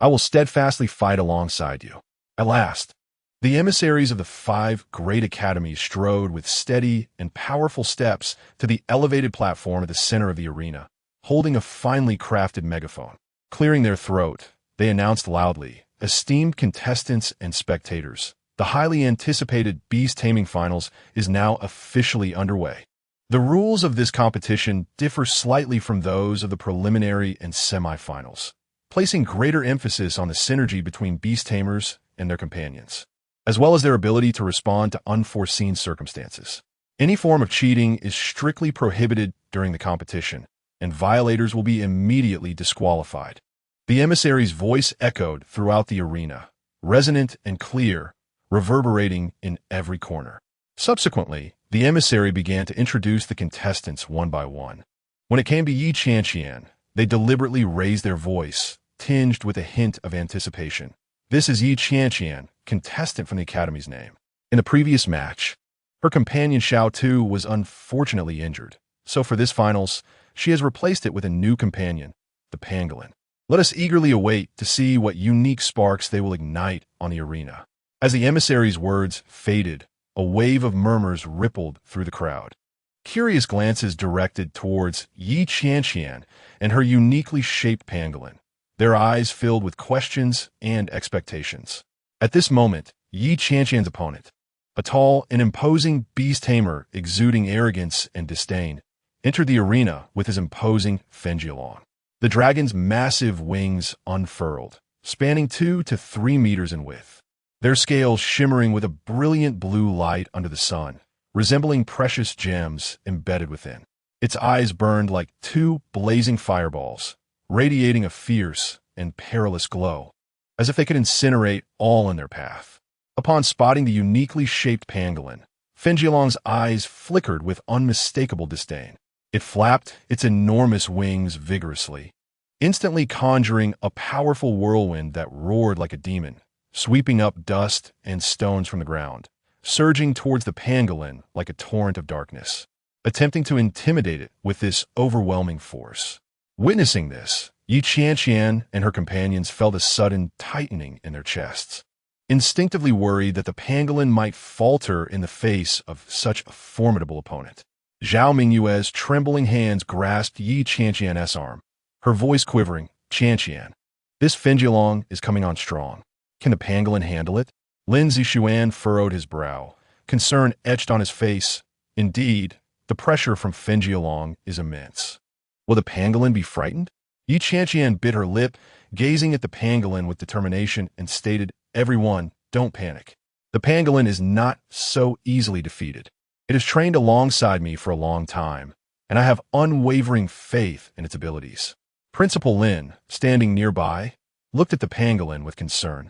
I will steadfastly fight alongside you." At last, the emissaries of the 5 great academies strode with steady and powerful steps to the elevated platform at the center of the arena, holding a finely crafted megaphone. Clearing their throat, they announced loudly, "Esteemed contestants and spectators, the highly anticipated beast taming finals is now officially underway. The rules of this competition differ slightly from those of the preliminary and semifinals, placing greater emphasis on the synergy between beast tamers and their companions, as well as their ability to respond to unforeseen circumstances. Any form of cheating is strictly prohibited during the competition, and violators will be immediately disqualified." The emissary's voice echoed throughout the arena, resonant and clear, reverberating in every corner. Subsequently, the emissary began to introduce the contestants one by one. When it came to Qianqian, they deliberately raised their voice, tinged with a hint of anticipation. "This is Qianqian, contestant from the Academy's name. In the previous match, her companion Xiao Tu was unfortunately injured, so for this finals, she has replaced it with a new companion, the pangolin. Let us eagerly await to see what unique sparks they will ignite on the arena." As the emissary's words faded, a wave of murmurs rippled through the crowd. Curious glances directed towards Qianqian and her uniquely shaped pangolin, their eyes filled with questions and expectations. At this moment, Qianqian's opponent, a tall and imposing beast tamer exuding arrogance and disdain, entered the arena with his imposing Fenjialong. The dragon's massive wings unfurled, spanning 2 to 3 meters in width, their scales shimmering with a brilliant blue light under the sun, resembling precious gems embedded within. Its eyes burned like 2 blazing fireballs, radiating a fierce and perilous glow, as if they could incinerate all in their path. Upon spotting the uniquely shaped pangolin, Fenjialong's eyes flickered with unmistakable disdain. It flapped its enormous wings vigorously, instantly conjuring a powerful whirlwind that roared like a demon, sweeping up dust and stones from the ground, surging towards the pangolin like a torrent of darkness, attempting to intimidate it with this overwhelming force. Witnessing this, Qianqian and her companions felt a sudden tightening in their chests, instinctively worried that the pangolin might falter in the face of such a formidable opponent. Zhao Mingyue's trembling hands grasped Qianqian's arm, her voice quivering. "Qianqian, this Fenjialong is coming on strong. Can the pangolin handle it?" Lin Zixuan furrowed his brow, concern etched on his face. Indeed, the pressure from Fenjialong is immense. Will the pangolin be frightened? Qianqian bit her lip, gazing at the pangolin with determination, and stated, "Everyone, don't panic. The pangolin is not so easily defeated. It has trained alongside me for a long time, and I have unwavering faith in its abilities." Principal Lin, standing nearby, looked at the pangolin with concern,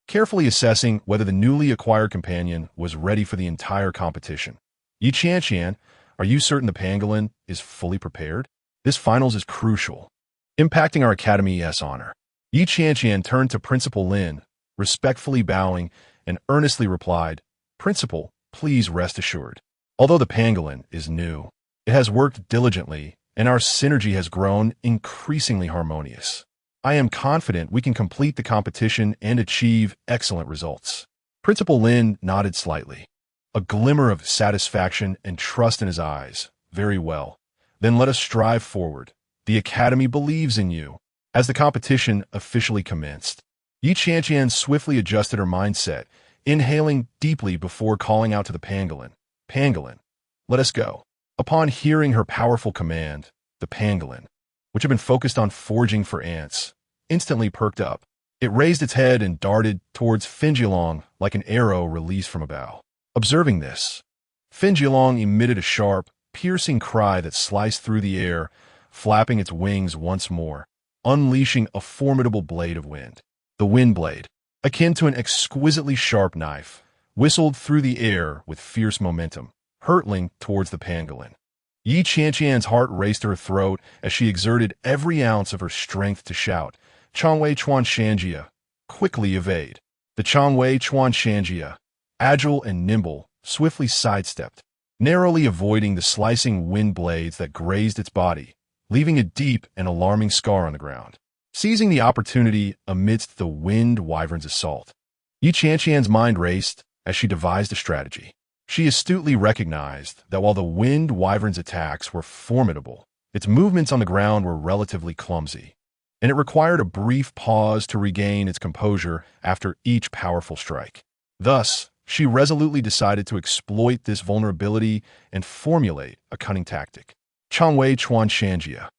carefully assessing whether the newly acquired companion was ready for the entire competition. Qianqian, Are you certain the pangolin is fully prepared? This finals is crucial, impacting our Academy's honor. Yi Qianqian turned to Principal Lin, respectfully bowing, and earnestly replied, Principal, please rest assured. Although the pangolin is new, it has worked diligently, and our synergy has grown increasingly harmonious. I am confident we can complete the competition and achieve excellent results. Principal Lin nodded slightly, a glimmer of satisfaction and trust in his eyes. Very well. Then let us strive forward. The Academy believes in you. As the competition officially commenced, Yi Qianqian swiftly adjusted her mindset, inhaling deeply before calling out to the pangolin. Pangolin, let us go. Upon hearing her powerful command, the pangolin, which had been focused on foraging for ants, instantly perked up. It raised its head and darted towards Finjilong like an arrow released from a bow. Observing this, Finjilong emitted a sharp, piercing cry that sliced through the air, flapping its wings once more, unleashing a formidable blade of wind. The wind blade, akin to an exquisitely sharp knife, whistled through the air with fierce momentum, hurtling towards the pangolin. Yi Qianqian's heart raced to her throat as she exerted every ounce of her strength to shout, Changwei Chuan Shanjia, quickly evade. The Changwei Chuan Shanjia, agile and nimble, swiftly sidestepped, narrowly avoiding the slicing wind blades that grazed its body, leaving a deep and alarming scar on the ground. Seizing the opportunity amidst the wind wyvern's assault, Yi Qianqian's mind raced as she devised a strategy. She astutely recognized that while the wind wyvern's attacks were formidable, its movements on the ground were relatively clumsy, and it required a brief pause to regain its composure after each powerful strike. Thus, she resolutely decided to exploit this vulnerability and formulate a cunning tactic. Changwei Chuan Shanjia.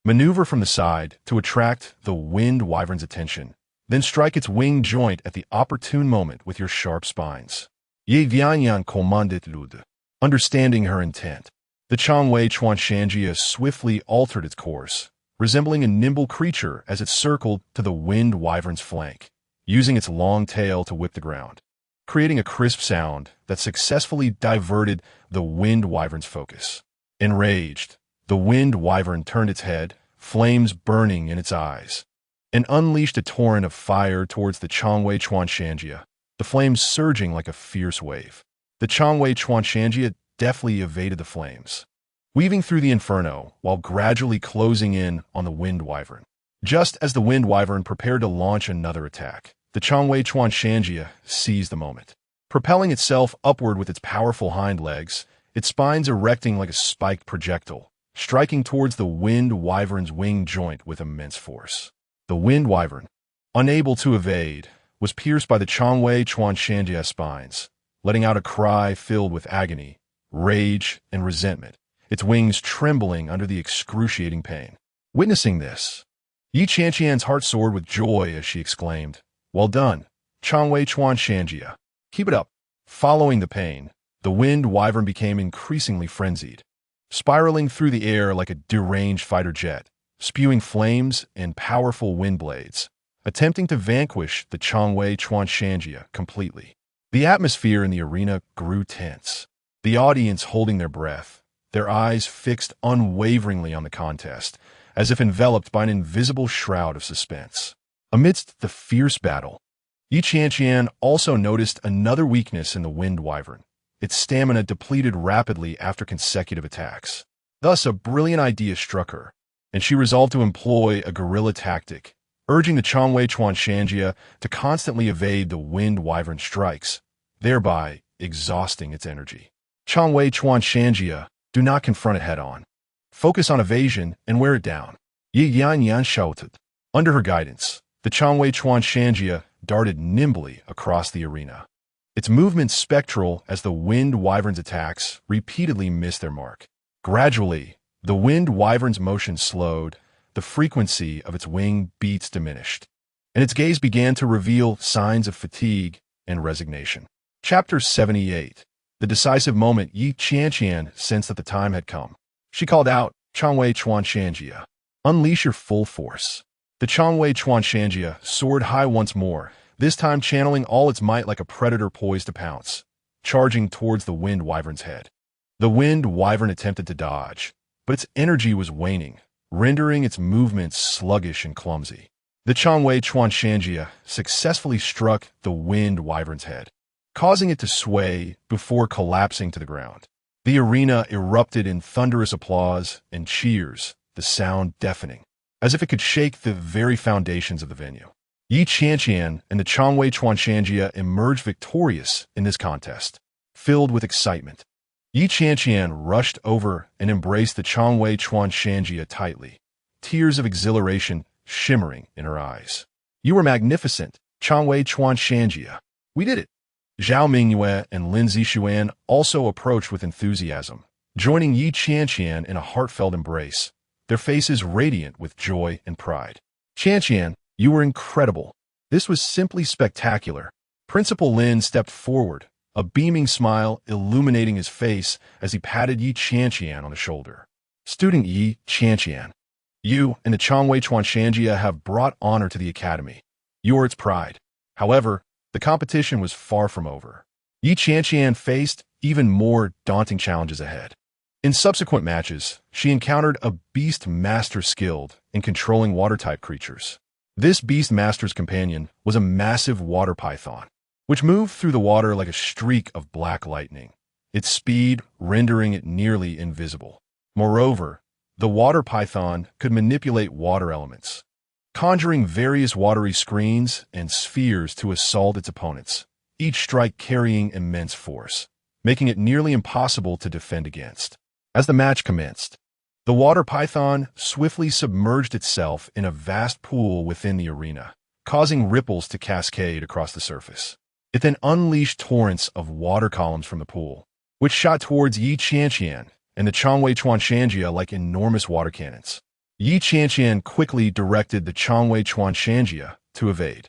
Maneuver from the side to attract the wind wyvern's attention, then strike its wing joint at the opportune moment with your sharp spines. Ye Qianqian commandit lude. Understanding her intent, the Changwei Chuan Shanjia swiftly altered its course, resembling a nimble creature as it circled to the wind wyvern's flank, using its long tail to whip the ground, creating a crisp sound that successfully diverted the wind wyvern's focus. Enraged, the wind wyvern turned its head, flames burning in its eyes, and unleashed a torrent of fire towards the Changwei Chuan Shanjia, the flames surging like a fierce wave. The Changwei Chuan Shanjia deftly evaded the flames, weaving through the inferno while gradually closing in on the wind wyvern. Just as the wind wyvern prepared to launch another attack, the Changwei Chuan Shanjia seized the moment. Propelling itself upward with its powerful hind legs, its spines erecting like a spiked projectile, striking towards the wind wyvern's wing joint with immense force. The wind wyvern, unable to evade, was pierced by the Changwei Chuan Shanjia's spines, letting out a cry filled with agony, rage, and resentment, its wings trembling under the excruciating pain. Witnessing this, Yi Qianqian's heart soared with joy as she exclaimed, Well done, Changwei Chuan Shanjia. Keep it up. Following the pain, the wind wyvern became increasingly frenzied, spiraling through the air like a deranged fighter jet, spewing flames and powerful wind blades, attempting to vanquish the Changwei Chuan Shanjia completely. The atmosphere in the arena grew tense, the audience holding their breath, their eyes fixed unwaveringly on the contest, as if enveloped by an invisible shroud of suspense. Amidst the fierce battle, Yi Qianqian also noticed another weakness in the wind wyvern. Its stamina depleted rapidly after consecutive attacks. Thus, a brilliant idea struck her, and she resolved to employ a guerrilla tactic, urging the Changwei Chuan Shanjia to constantly evade the wind wyvern strikes, thereby exhausting its energy. Changwei Chuan Shanjia, do not confront it head-on. Focus on evasion and wear it down. Yi Qianqian shouted. Under her guidance, the Changwei Chuan Shanjia darted nimbly across the arena, its movements spectral as the wind wyvern's attacks repeatedly missed their mark. Gradually, the wind wyvern's motion slowed, the frequency of its wing beats diminished, and its gaze began to reveal signs of fatigue and resignation. Chapter 78. The decisive moment. Yi Qianqian sensed that the time had come. She called out, Changwei Chuan Shanjia, unleash your full force. The Changwei Chuan Shanjia soared high once more, this time channeling all its might like a predator poised to pounce, charging towards the wind wyvern's head. The wind wyvern attempted to dodge, but its energy was waning, rendering its movements sluggish and clumsy. The Qianqian successfully struck the wind wyvern's head, causing it to sway before collapsing to the ground. The arena erupted in thunderous applause and cheers, the sound deafening, as if it could shake the very foundations of the venue. Qianqian and the Qianqian emerged victorious in this contest, filled with excitement. Qianqian rushed over and embraced the Qianqian tightly, tears of exhilaration shimmering in her eyes. "You were magnificent, Qianqian. We did it." Zhao Mingyue and Lin Zixuan also approached with enthusiasm, joining Qianqian in a heartfelt embrace, their faces radiant with joy and pride. "Qianqian, you were incredible. This was simply spectacular." Principal Lin stepped forward, a beaming smile illuminating his face as he patted Qianqian on the shoulder. "Student Qianqian, you and the Qianqian have brought honor to the academy. You are its pride." However, the competition was far from over. Qianqian faced even more daunting challenges ahead. In subsequent matches, she encountered a beast master skilled in controlling water-type creatures. This beast master's companion was a massive water python, which moved through the water like a streak of black lightning, its speed rendering it nearly invisible. Moreover, the water python could manipulate water elements, conjuring various watery screens and spheres to assault its opponents, each strike carrying immense force, making it nearly impossible to defend against. As the match commenced, the water python swiftly submerged itself in a vast pool within the arena, causing ripples to cascade across the surface. It then unleashed torrents of water columns from the pool, which shot towards Qianqian and the Qianqian like enormous water cannons. Qianqian quickly directed the Qianqian to evade,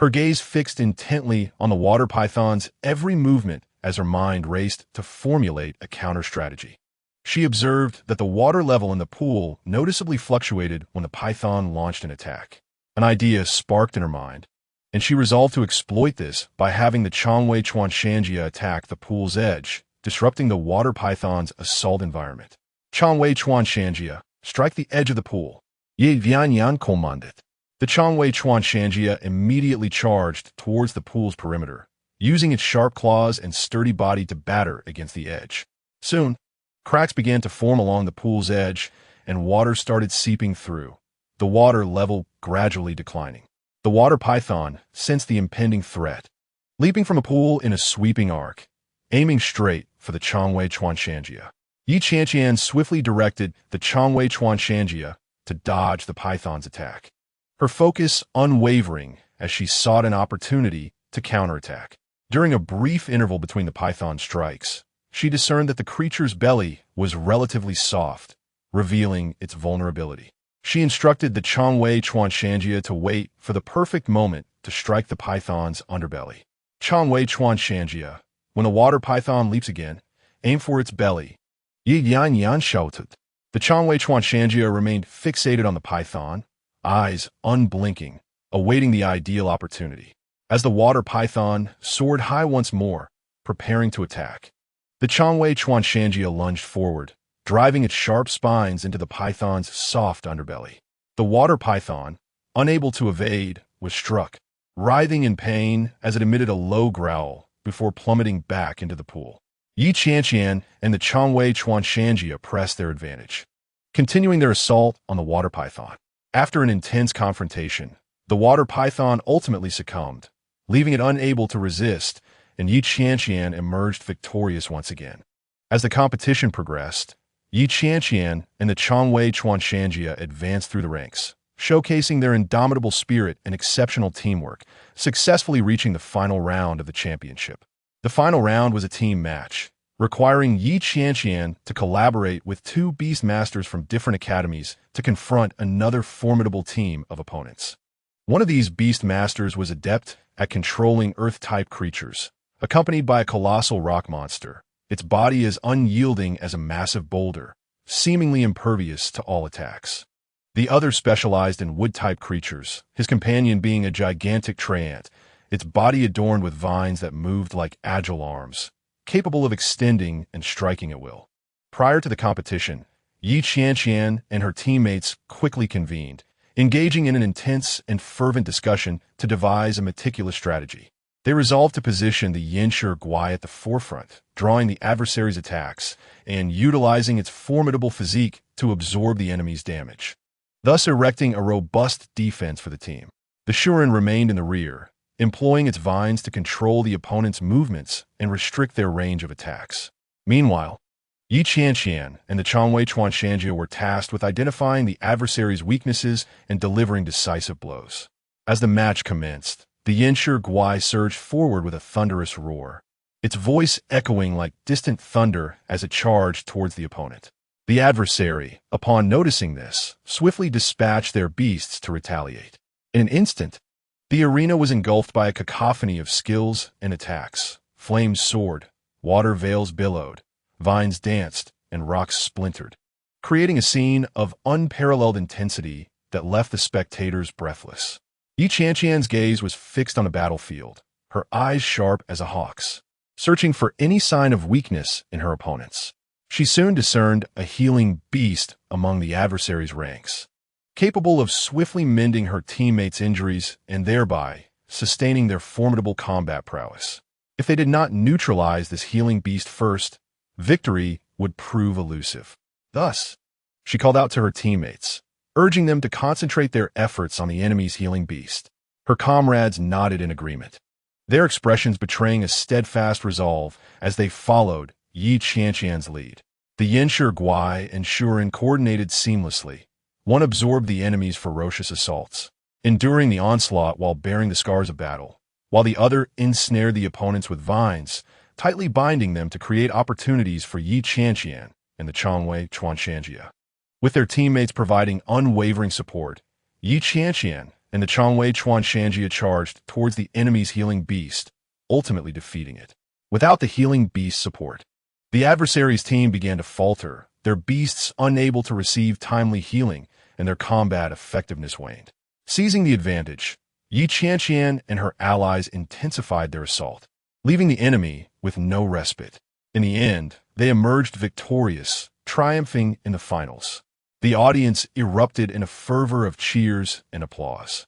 her gaze fixed intently on the water python's every movement as her mind raced to formulate a counter-strategy. She observed that the water level in the pool noticeably fluctuated when the python launched an attack. An idea sparked in her mind, and she resolved to exploit this by having the Qianqian attack the pool's edge, disrupting the water python's assault environment. Qianqian, strike the edge of the pool. Ye Vianyan commanded. The Qianqian immediately charged towards the pool's perimeter, using its sharp claws and sturdy body to batter against the edge. Soon, cracks began to form along the pool's edge, and water started seeping through, the water level gradually declining. The water python sensed the impending threat, leaping from a pool in a sweeping arc, aiming straight for the Qianqian. Qianqian swiftly directed the Qianqian to dodge the python's attack, her focus unwavering as she sought an opportunity to counterattack. During a brief interval between the python's strikes, she discerned that the creature's belly was relatively soft, revealing its vulnerability. She instructed the Qianqian to wait for the perfect moment to strike the python's underbelly. Qianqian, when the water python leaps again, aim for its belly. Yi Yan shouted. The Qianqian remained fixated on the python, eyes unblinking, awaiting the ideal opportunity. As the water python soared high once more, preparing to attack, the Qianqian lunged forward, driving its sharp spines into the python's soft underbelly. The water python, unable to evade, was struck, writhing in pain as it emitted a low growl before plummeting back into the pool. Qianqian and the Qianqian pressed their advantage, continuing their assault on the water python. After an intense confrontation, the water python ultimately succumbed, leaving it unable to resist, and Qianqian emerged victorious once again. As the competition progressed, Qianqian and the Qianqian advanced through the ranks, showcasing their indomitable spirit and exceptional teamwork, successfully reaching the final round of the championship. The final round was a team match, requiring Qianqian to collaborate with two beast masters from different academies to confront another formidable team of opponents. One of these beast masters was adept at controlling earth-type creatures, accompanied by a colossal rock monster, its body as unyielding as a massive boulder, seemingly impervious to all attacks. The other specialized in wood-type creatures, his companion being a gigantic treant, its body adorned with vines that moved like agile arms, capable of extending and striking at will. Prior to the competition, Qianqian and her teammates quickly convened, engaging in an intense and fervent discussion to devise a meticulous strategy. They resolved to position the Yinshi Guai at the forefront, drawing the adversary's attacks and utilizing its formidable physique to absorb the enemy's damage, thus erecting a robust defense for the team. The Shuren remained in the rear, employing its vines to control the opponent's movements and restrict their range of attacks. Meanwhile, Qianqian and the Changwei Chuanshanjia were tasked with identifying the adversary's weaknesses and delivering decisive blows. As the match commenced, the Yinshi Guai surged forward with a thunderous roar, its voice echoing like distant thunder as it charged towards the opponent. The adversary, upon noticing this, swiftly dispatched their beasts to retaliate. In an instant, the arena was engulfed by a cacophony of skills and attacks. Flames soared, water veils billowed, vines danced, and rocks splintered, creating a scene of unparalleled intensity that left the spectators breathless. Qianqian's gaze was fixed on the battlefield, her eyes sharp as a hawk's, searching for any sign of weakness in her opponents. She soon discerned a healing beast among the adversary's ranks, capable of swiftly mending her teammates' injuries and thereby sustaining their formidable combat prowess. If they did not neutralize this healing beast first, victory would prove elusive. Thus, she called out to her teammates, urging them to concentrate their efforts on the enemy's healing beast. Her comrades nodded in agreement, their expressions betraying a steadfast resolve as they followed Qianqian's lead. The Yinshi Guai and Shuren coordinated seamlessly. One absorbed the enemy's ferocious assaults, enduring the onslaught while bearing the scars of battle, while the other ensnared the opponents with vines, tightly binding them to create opportunities for Qianqian and the Changwei Chuanshanjia. With their teammates providing unwavering support, Qianqian and the Changwei Chuanshanjia charged towards the enemy's healing beast, ultimately defeating it. Without the healing beast's support, the adversary's team began to falter, their beasts unable to receive timely healing, and their combat effectiveness waned. Seizing the advantage, Qianqian and her allies intensified their assault, leaving the enemy with no respite. In the end, they emerged victorious, triumphing in the finals. The audience erupted in a fervor of cheers and applause,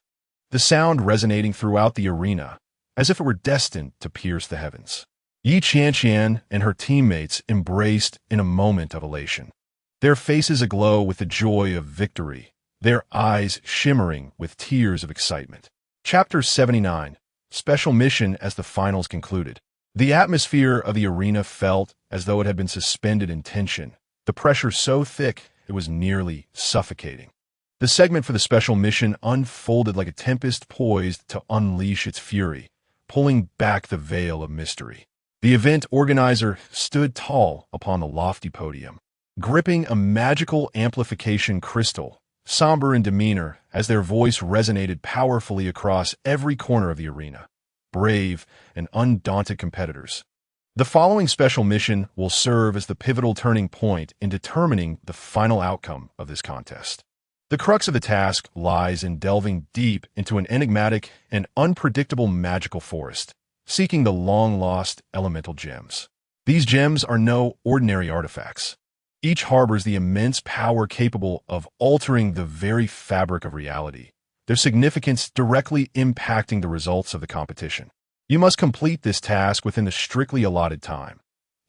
the sound resonating throughout the arena, as if it were destined to pierce the heavens. Qianqian and her teammates embraced in a moment of elation, their faces aglow with the joy of victory, their eyes shimmering with tears of excitement. Chapter 79, Special Mission. As the finals concluded, the atmosphere of the arena felt as though it had been suspended in tension, the pressure so thick it was nearly suffocating. The segment for the special mission unfolded like a tempest poised to unleash its fury, pulling back the veil of mystery. The event organizer stood tall upon the lofty podium, gripping a magical amplification crystal, somber in demeanor as their voice resonated powerfully across every corner of the arena. Brave and undaunted competitors. The following special mission will serve as the pivotal turning point in determining the final outcome of this contest. The crux of the task lies in delving deep into an enigmatic and unpredictable magical forest, seeking the long-lost elemental gems. These gems are no ordinary artifacts. Each harbors the immense power capable of altering the very fabric of reality, their significance directly impacting the results of the competition. You must complete this task within the strictly allotted time.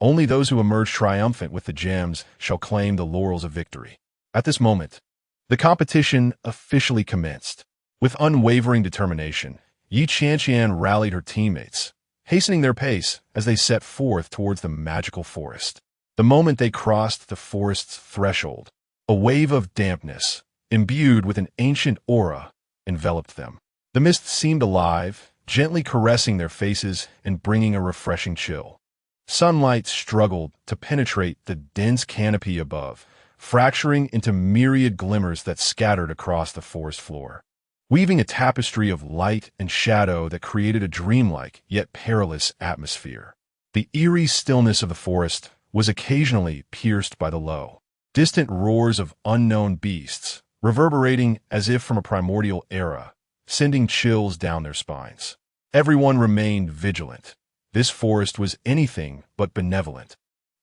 Only those who emerge triumphant with the gems shall claim the laurels of victory. At this moment, the competition officially commenced. With unwavering determination, Qianqian rallied her teammates, hastening their pace as they set forth towards the magical forest. The moment they crossed the forest's threshold, a wave of dampness, imbued with an ancient aura, enveloped them. The mist seemed alive, gently caressing their faces and bringing a refreshing chill. Sunlight struggled to penetrate the dense canopy above, fracturing into myriad glimmers that scattered across the forest floor, weaving a tapestry of light and shadow that created a dreamlike yet perilous atmosphere. The eerie stillness of the forest was occasionally pierced by the low, distant roars of unknown beasts, reverberating as if from a primordial era, sending chills down their spines. Everyone remained vigilant. This forest was anything but benevolent.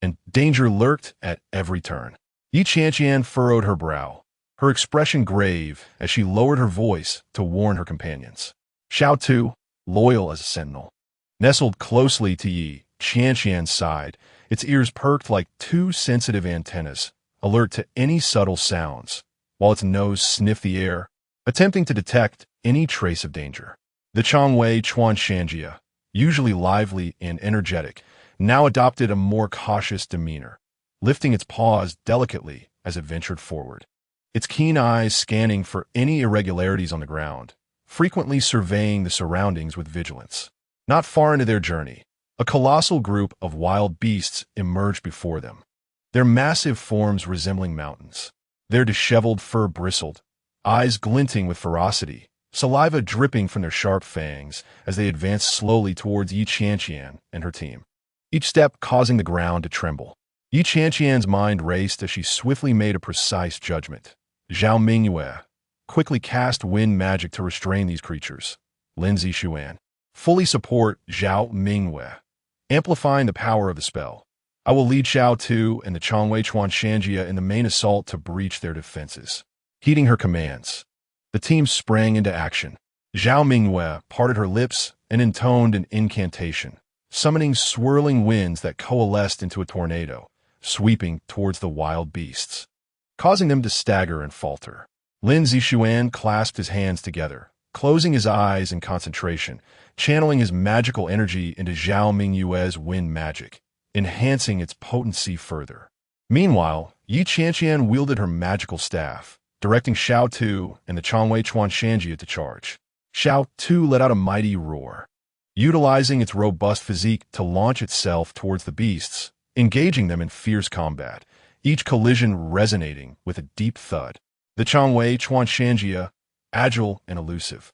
and danger lurked at every turn. Qianqian furrowed her brow, her expression grave as she lowered her voice to warn her companions. Xiao Tu, loyal as a sentinel, nestled closely to Qianqian's side, its ears perked like two sensitive antennas, alert to any subtle sounds, while its nose sniffed the air, attempting to detect any trace of danger. The Changwei Chuanshanjia, usually lively and energetic, now adopted a more cautious demeanor, lifting its paws delicately as it ventured forward, its keen eyes scanning for any irregularities on the ground, frequently surveying the surroundings with vigilance. Not far into their journey, a colossal group of wild beasts emerged before them, their massive forms resembling mountains. Their disheveled fur bristled, eyes glinting with ferocity, saliva dripping from their sharp fangs as they advanced slowly towards Qianqian and her team, each step causing the ground to tremble. Qianqian's mind raced as she swiftly made a precise judgment. Zhao Mingyue quickly cast wind magic to restrain these creatures. Lin Zixuan fully support Zhao Mingyue, amplifying the power of the spell. I will lead Xiao Tu and the Changwei Chuanshanjia in the main assault to breach their defenses. Heeding her commands, the team sprang into action. Zhao Mingyue parted her lips and intoned an incantation, summoning swirling winds that coalesced into a tornado, sweeping towards the wild beasts, causing them to stagger and falter. Lin Zixuan clasped his hands together, closing his eyes in concentration, channeling his magical energy into Zhao Mingyue's wind magic, enhancing its potency further. Meanwhile, Qianqian wielded her magical staff, directing Xiao Tu and the Changwei Chuanshanjia to charge. Xiao Tu let out a mighty roar, utilizing its robust physique to launch itself towards the beasts, engaging them in fierce combat, each collision resonating with a deep thud. The Changwei Chuanshanjia, agile and elusive,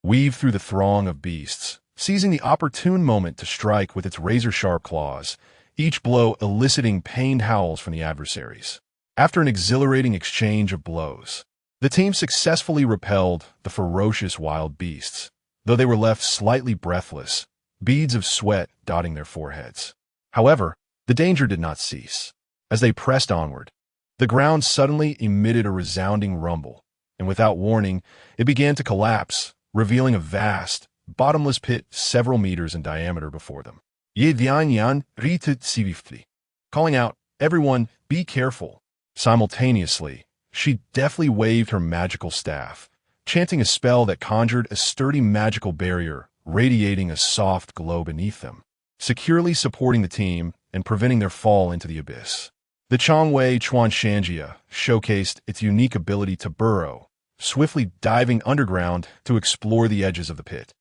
weaved through the throng of beasts, seizing the opportune moment to strike with its razor-sharp claws, each blow eliciting pained howls from the adversaries. After an exhilarating exchange of blows, the team successfully repelled the ferocious wild beasts, though they were left slightly breathless, beads of sweat dotting their foreheads. However, the danger did not cease. As they pressed onward, the ground suddenly emitted a resounding rumble, and without warning, it began to collapse, revealing a vast, bottomless pit several meters in diameter before them. Ye Qianqian ritu sivifti, calling out, "Everyone, be careful." Simultaneously, she deftly waved her magical staff, chanting a spell that conjured a sturdy magical barrier, radiating a soft glow beneath them, securely supporting the team and preventing their fall into the abyss. The Changwei Chuanshanjia showcased its unique ability to burrow, swiftly diving underground to explore the edges of the pit.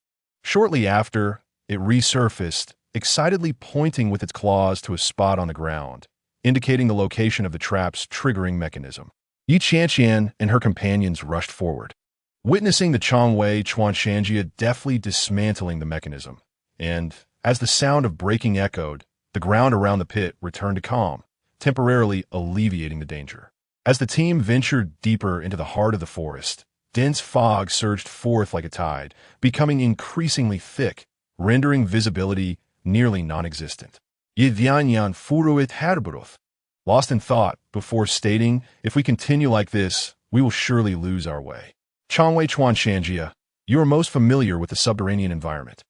Shortly after, it resurfaced, excitedly pointing with its claws to a spot on the ground, indicating the location of the trap's triggering mechanism. Qianqian and her companions rushed forward, witnessing the Changwei Chuanshanjia deftly dismantling the mechanism, and, as the sound of breaking echoed, the ground around the pit returned to calm, temporarily alleviating the danger. As the team ventured deeper into the heart of the forest, dense fog surged forth like a tide, becoming increasingly thick, rendering visibility nearly non-existent. Yidianyan furuit herburuth, lost in thought before stating, "If we continue like this, we will surely lose our way." Changwei Chuanshanjia, you are most familiar with the subterranean environment.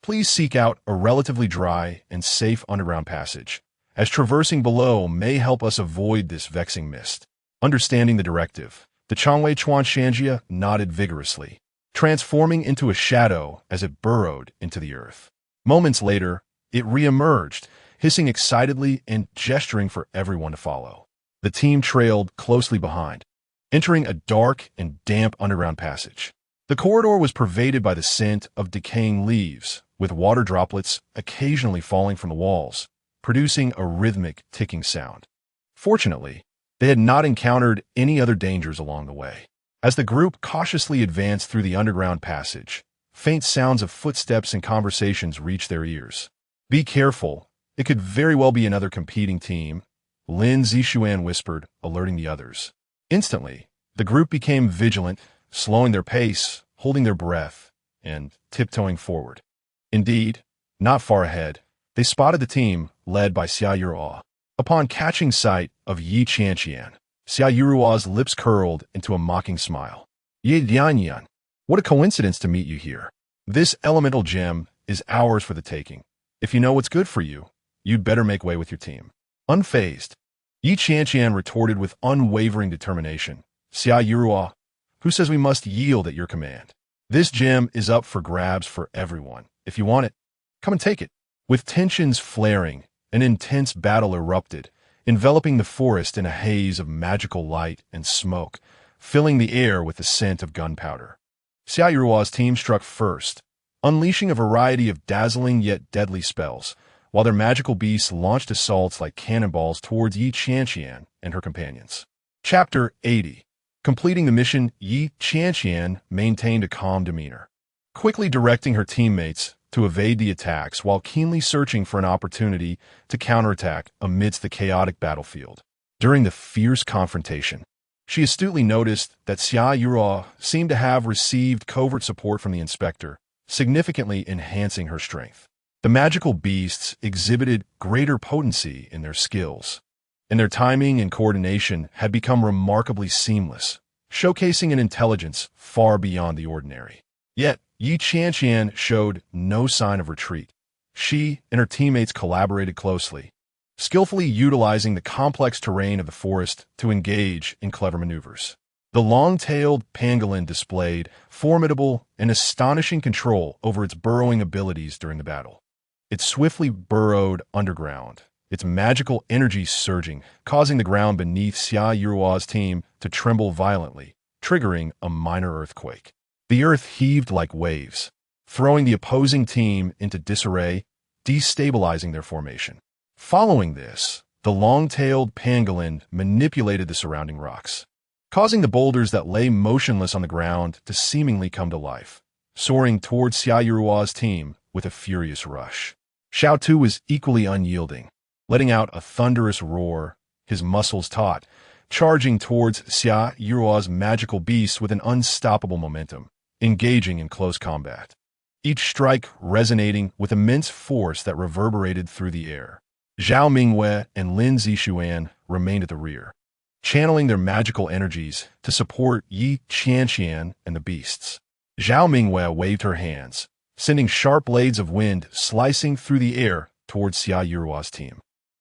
Please seek out a relatively dry and safe underground passage, as traversing below may help us avoid this vexing mist. Understanding the directive, the Changwei Chuanshanjia nodded vigorously, transforming into a shadow as it burrowed into the earth. Moments later, it re-emerged, hissing excitedly and gesturing for everyone to follow. The team trailed closely behind, entering a dark and damp underground passage. The corridor was pervaded by the scent of decaying leaves, with water droplets occasionally falling from the walls, producing a rhythmic ticking sound. Fortunately, they had not encountered any other dangers along the way. As the group cautiously advanced through the underground passage, faint sounds of footsteps and conversations reached their ears. "Be careful. It could very well be another competing team," Lin Zixuan whispered, alerting the others. Instantly, the group became vigilant, slowing their pace, holding their breath, and tiptoeing forward. Indeed, not far ahead, they spotted the team led by Xia Yuo, Upon catching sight of Yi Qianqian, Xia Yurua's lips curled into a mocking smile. Yi Dianyan, what a coincidence to meet you here. This elemental gem is ours for the taking. If you know what's good for you, you'd better make way with your team. Unfazed, Yi Qianqian retorted with unwavering determination. Xia Yurua, who says we must yield at your command? This gem is up for grabs for everyone. If you want it, come and take it. With tensions flaring, an intense battle erupted, enveloping the forest in a haze of magical light and smoke, filling the air with the scent of gunpowder. Xia Yurua's team struck first, unleashing a variety of dazzling yet deadly spells, while their magical beasts launched assaults like cannonballs towards Yi Qianqian and her companions. Chapter 80. Completing the mission, Yi Qianqian maintained a calm demeanor, quickly directing her teammates to evade the attacks while keenly searching for an opportunity to counterattack amidst the chaotic battlefield. During the fierce confrontation, she astutely noticed that Xia Yurua seemed to have received covert support from the inspector, significantly enhancing her strength. The magical beasts exhibited greater potency in their skills, and their timing and coordination had become remarkably seamless, showcasing an intelligence far beyond the ordinary. Yet, Yi Qianqian showed no sign of retreat. She and her teammates collaborated closely, skillfully utilizing the complex terrain of the forest to engage in clever maneuvers. The long-tailed pangolin displayed formidable and astonishing control over its burrowing abilities during the battle. It swiftly burrowed underground, its magical energy surging, causing the ground beneath Xia Yurua's team to tremble violently, triggering a minor earthquake. The earth heaved like waves, throwing the opposing team into disarray, destabilizing their formation. Following this, the long-tailed pangolin manipulated the surrounding rocks, causing the boulders that lay motionless on the ground to seemingly come to life, soaring towards Xia Yurua's team with a furious rush. Xiao Tu was equally unyielding, letting out a thunderous roar, his muscles taut, charging towards Xia Yurua's magical beasts with an unstoppable momentum, engaging in close combat. Each strike resonating with immense force that reverberated through the air. Zhao Mingwei and Lin Zixuan remained at the rear, channeling their magical energies to support Yi Qianqian and the beasts. Zhao Mingwei waved her hands, sending sharp blades of wind slicing through the air towards Xia Yurua's team,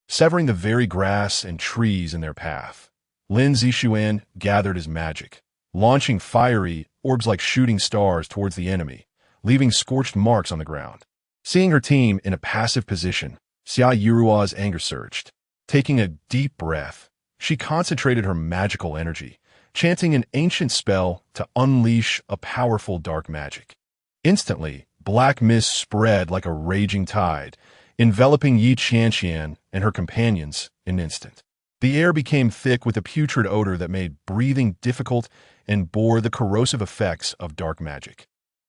severing the very grass and trees in their path. Lin Zixuan gathered his magic, launching fiery orbs like shooting stars towards the enemy, leaving scorched marks on the ground. Seeing her team in a passive position, Xia Yurua's anger surged. Taking a deep breath, she concentrated her magical energy, chanting an ancient spell to unleash a powerful dark magic. Instantly, black mist spread like a raging tide, enveloping Yi Qianqian and her companions in an instant. The air became thick with a putrid odor that made breathing difficult and bore the corrosive effects of dark magic.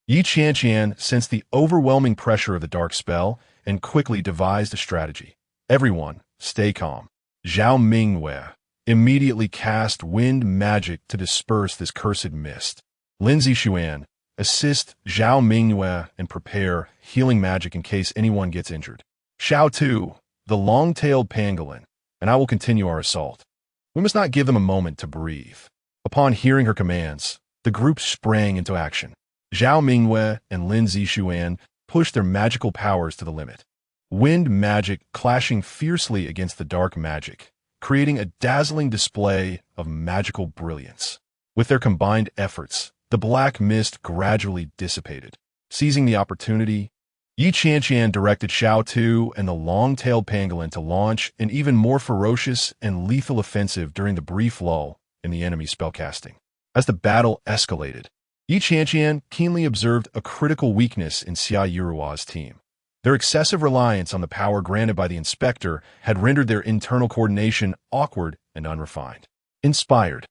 Yi Qianqian sensed the overwhelming pressure of the dark spell and quickly devised a strategy. Everyone, stay calm. Zhao Mingwei immediately cast wind magic to disperse this cursed mist. Lin Zixuan, assist Zhao Mingwei and prepare healing magic in case anyone gets injured. Xiao Tu, the long-tailed pangolin, and I will continue our assault. We must not give them a moment to breathe. Upon hearing her commands, the group sprang into action. Zhao Mingwei and Lin Zixuan pushed their magical powers to the limit. Wind magic clashing fiercely against the dark magic, creating a dazzling display of magical brilliance. With their combined efforts, the black mist gradually dissipated. Seizing the opportunity, Yi Qianqian directed Xiao Tu and the long-tailed pangolin to launch an even more ferocious and lethal offensive during the brief lull in the enemy spellcasting. As the battle escalated, Yi Qianqian keenly observed a critical weakness in Xia Yurua's team. Their excessive reliance on the power granted by the inspector had rendered their internal coordination awkward and unrefined. Inspired,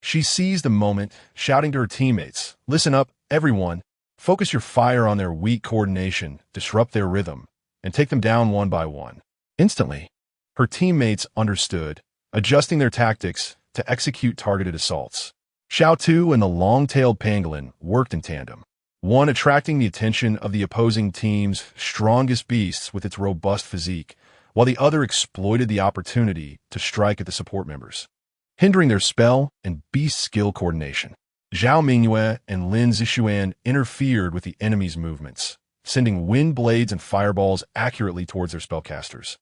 she seized the moment, shouting to her teammates, "Listen up, everyone. Focus your fire on their weak coordination, disrupt their rhythm, and take them down one by one." Instantly, her teammates understood, adjusting their tactics to execute targeted assaults. Xiao Tu and the long-tailed pangolin worked in tandem, one attracting the attention of the opposing team's strongest beasts with its robust physique, while the other exploited the opportunity to strike at the support members, hindering their spell and beast skill coordination. Zhao Mingyue and Lin Zixuan interfered with the enemy's movements, sending wind blades and fireballs accurately towards their spellcasters,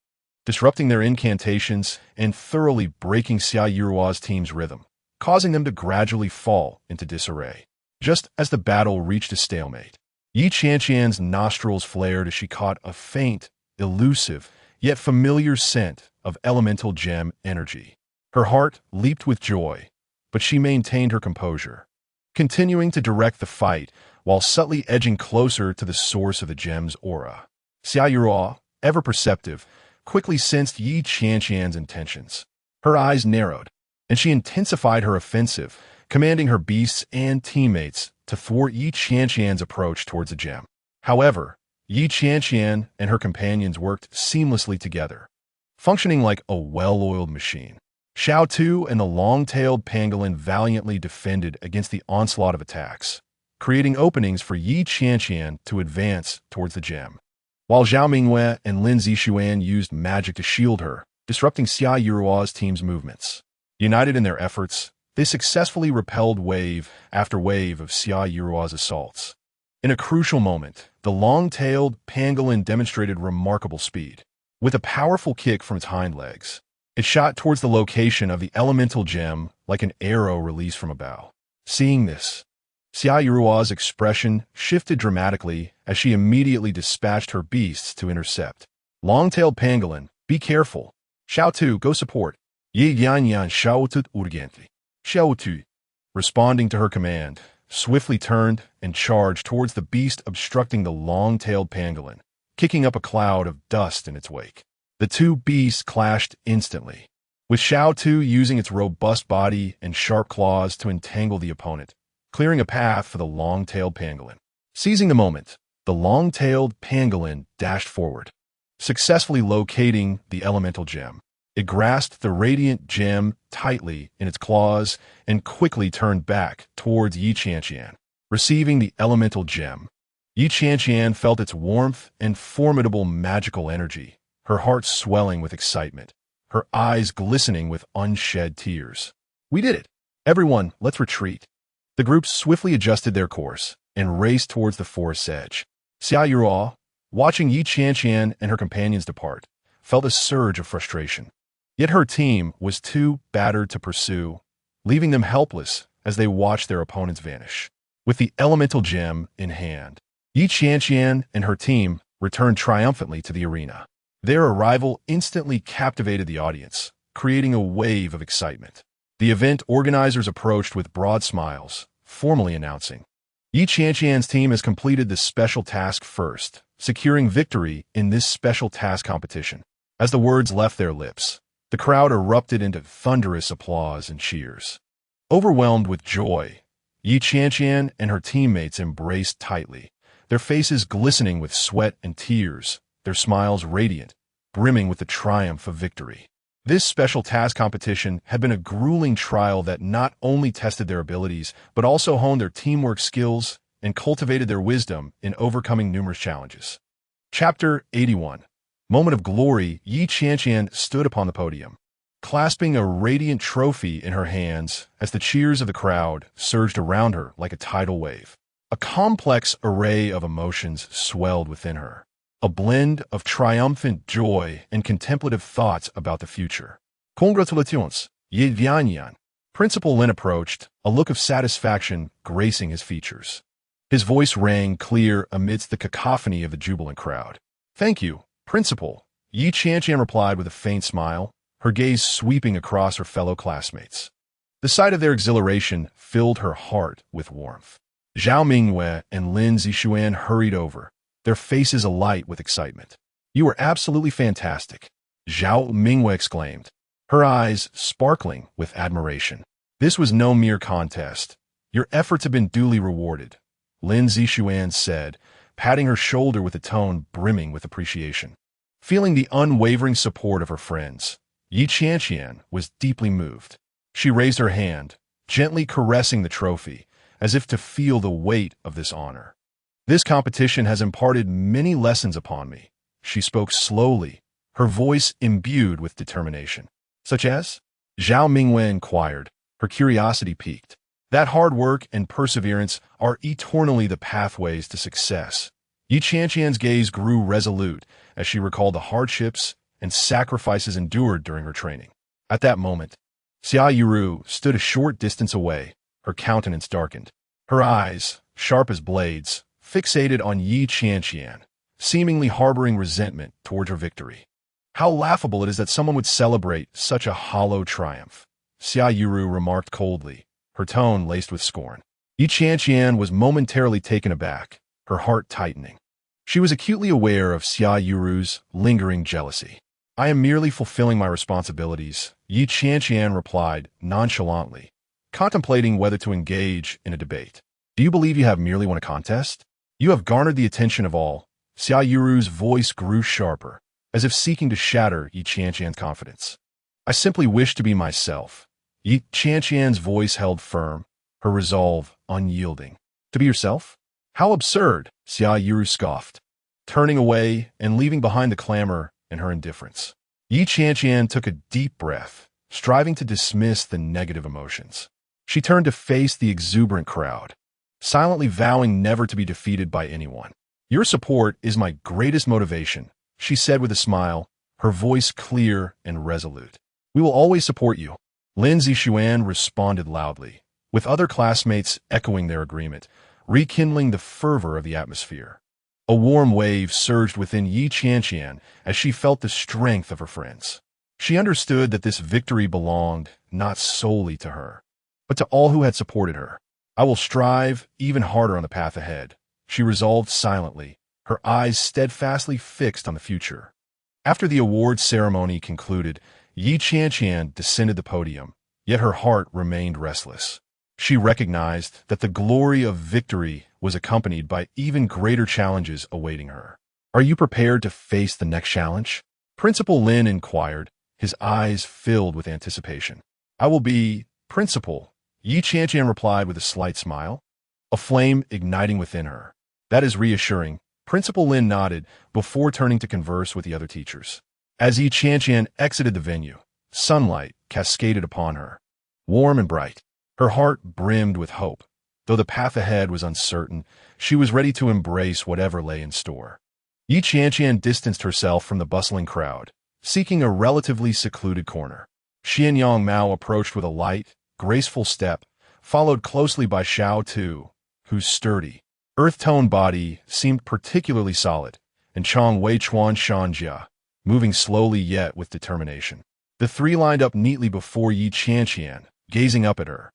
disrupting their incantations and thoroughly breaking Xia Yirua's team's rhythm, causing them to gradually fall into disarray. Just as the battle reached a stalemate, Yi Qianqian's nostrils flared as she caught a faint, elusive, yet familiar scent of elemental gem energy. Her heart leaped with joy, but she maintained her composure, continuing to direct the fight while subtly edging closer to the source of the gem's aura. Xia Yirua, ever perceptive, quickly sensed Yi Qianqian's intentions. Her eyes narrowed, and she intensified her offensive, commanding her beasts and teammates to thwart Yi Qianqian's approach towards the gem. However, Yi Qianqian and her companions worked seamlessly together, functioning like a well-oiled machine. Xiao Tu and the long-tailed pangolin valiantly defended against the onslaught of attacks, creating openings for Yi Qianqian to advance towards the gem, while Zhao Mingyue and Lin Zixuan used magic to shield her, disrupting Xia Yirua's team's movements. United in their efforts, they successfully repelled wave after wave of Xia Yirua's assaults. In a crucial moment, the long-tailed pangolin demonstrated remarkable speed. With a powerful kick from its hind legs, it shot towards the location of the elemental gem like an arrow released from a bow. Seeing this, Xia Yirua's expression shifted dramatically as she immediately dispatched her beasts to intercept. Long-tailed pangolin, be careful. Xiao Tu, go support. Ye Yanyan Xiaotut Urgently. Xiao Tu, responding to her command, swiftly turned and charged towards the beast obstructing the long-tailed pangolin, kicking up a cloud of dust in its wake. The two beasts clashed instantly, with Xiao Tu using its robust body and sharp claws to entangle the opponent, clearing a path for the long-tailed pangolin. Seizing the moment, the long-tailed pangolin dashed forward, successfully locating the elemental gem. It grasped the radiant gem tightly in its claws and quickly turned back towards Yi Qianqian, receiving the elemental gem. Yi Qianqian felt its warmth and formidable magical energy, her heart swelling with excitement, her eyes glistening with unshed tears. We did it! Everyone, let's retreat. The group swiftly adjusted their course and raced towards the forest's edge. Xia Yirua, watching Yi Qianqian and her companions depart, felt a surge of frustration. Yet her team was too battered to pursue, leaving them helpless as they watched their opponents vanish. With the elemental gem in hand, Yi Qianqian and her team returned triumphantly to the arena. Their arrival instantly captivated the audience, creating a wave of excitement. The event organizers approached with broad smiles, formally announcing, Yi Qianqian's team has completed the special task first, securing victory in this special task competition. As the words left their lips, the crowd erupted into thunderous applause and cheers. Overwhelmed with joy, Yi Qianqian and her teammates embraced tightly, their faces glistening with sweat and tears, their smiles radiant, brimming with the triumph of victory. This special task competition had been a grueling trial that not only tested their abilities, but also honed their teamwork skills and cultivated their wisdom in overcoming numerous challenges. Chapter 81. Moment of glory. Yi Qianqian stood upon the podium, clasping a radiant trophy in her hands as the cheers of the crowd surged around her like a tidal wave. A complex array of emotions swelled within her, a blend of triumphant joy and contemplative thoughts about the future. Congratulations, Ye Yanyan. Principal Lin approached, a look of satisfaction gracing his features. His voice rang clear amidst the cacophony of the jubilant crowd. Thank you, Principal, Yi Qianqian replied with a faint smile, her gaze sweeping across her fellow classmates. The sight of their exhilaration filled her heart with warmth. Zhao Mingyue and Lin Zixuan hurried over, their faces alight with excitement. You are absolutely fantastic, Zhao Mingyue exclaimed, her eyes sparkling with admiration. This was no mere contest. Your efforts have been duly rewarded, Lin Zixuan said, patting her shoulder with a tone brimming with appreciation. Feeling the unwavering support of her friends, Yi Qianqian was deeply moved. She raised her hand, gently caressing the trophy, as if to feel the weight of this honor. This competition has imparted many lessons upon me, she spoke slowly, her voice imbued with determination. Such as? Zhao Mingyue inquired, her curiosity piqued. That hard work and perseverance are eternally the pathways to success. Yi Qianqian's gaze grew resolute as she recalled the hardships and sacrifices endured during her training. At that moment, Xia Yiru stood a short distance away, her countenance darkened. Her eyes, sharp as blades, fixated on Yi Qianqian, seemingly harboring resentment toward her victory. How laughable it is that someone would celebrate such a hollow triumph, Xia Yiru remarked coldly, her tone laced with scorn. Yi Qianqian was momentarily taken aback, her heart tightening. She was acutely aware of Xia Yiru's lingering jealousy. I am merely fulfilling my responsibilities, Yi Qianqian replied nonchalantly, contemplating whether to engage in a debate. Do you believe you have merely won a contest? You have garnered the attention of all. Xia Yiru's voice grew sharper, as if seeking to shatter Yi Qianqian's confidence. I simply wish to be myself. Yi Qianqian's voice held firm, her resolve unyielding. To be yourself? How absurd, Xia Yiru scoffed, turning away and leaving behind the clamor and her indifference. Yi Qianqian took a deep breath, striving to dismiss the negative emotions. She turned to face the exuberant crowd, silently vowing never to be defeated by anyone. Your support is my greatest motivation, she said with a smile, her voice clear and resolute. We will always support you. Lin Zixuan responded loudly, with other classmates echoing their agreement, rekindling the fervor of the atmosphere. A warm wave surged within Yi Qianqian as she felt the strength of her friends. She understood that this victory belonged not solely to her, but to all who had supported her. I will strive even harder on the path ahead, she resolved silently, her eyes steadfastly fixed on the future. After the awards ceremony concluded, Yi Qianqian descended the podium, yet her heart remained restless. She recognized that the glory of victory was accompanied by even greater challenges awaiting her. Are you prepared to face the next challenge? Principal Lin inquired, his eyes filled with anticipation. I will be, Principal, Yi Qianqian replied with a slight smile, a flame igniting within her. That is reassuring, Principal Lin nodded before turning to converse with the other teachers. As Yi Qianqian exited the venue, sunlight cascaded upon her, warm and bright. Her heart brimmed with hope. Though the path ahead was uncertain, she was ready to embrace whatever lay in store. Yi Qianqian distanced herself from the bustling crowd, seeking a relatively secluded corner. Xianyang Mao approached with a light, graceful step, followed closely by Xiao Tu, whose sturdy, earth-toned body seemed particularly solid, and Chang Wei Chuan Shanjia, moving slowly yet with determination. The three lined up neatly before Yi Qianqian, gazing up at her.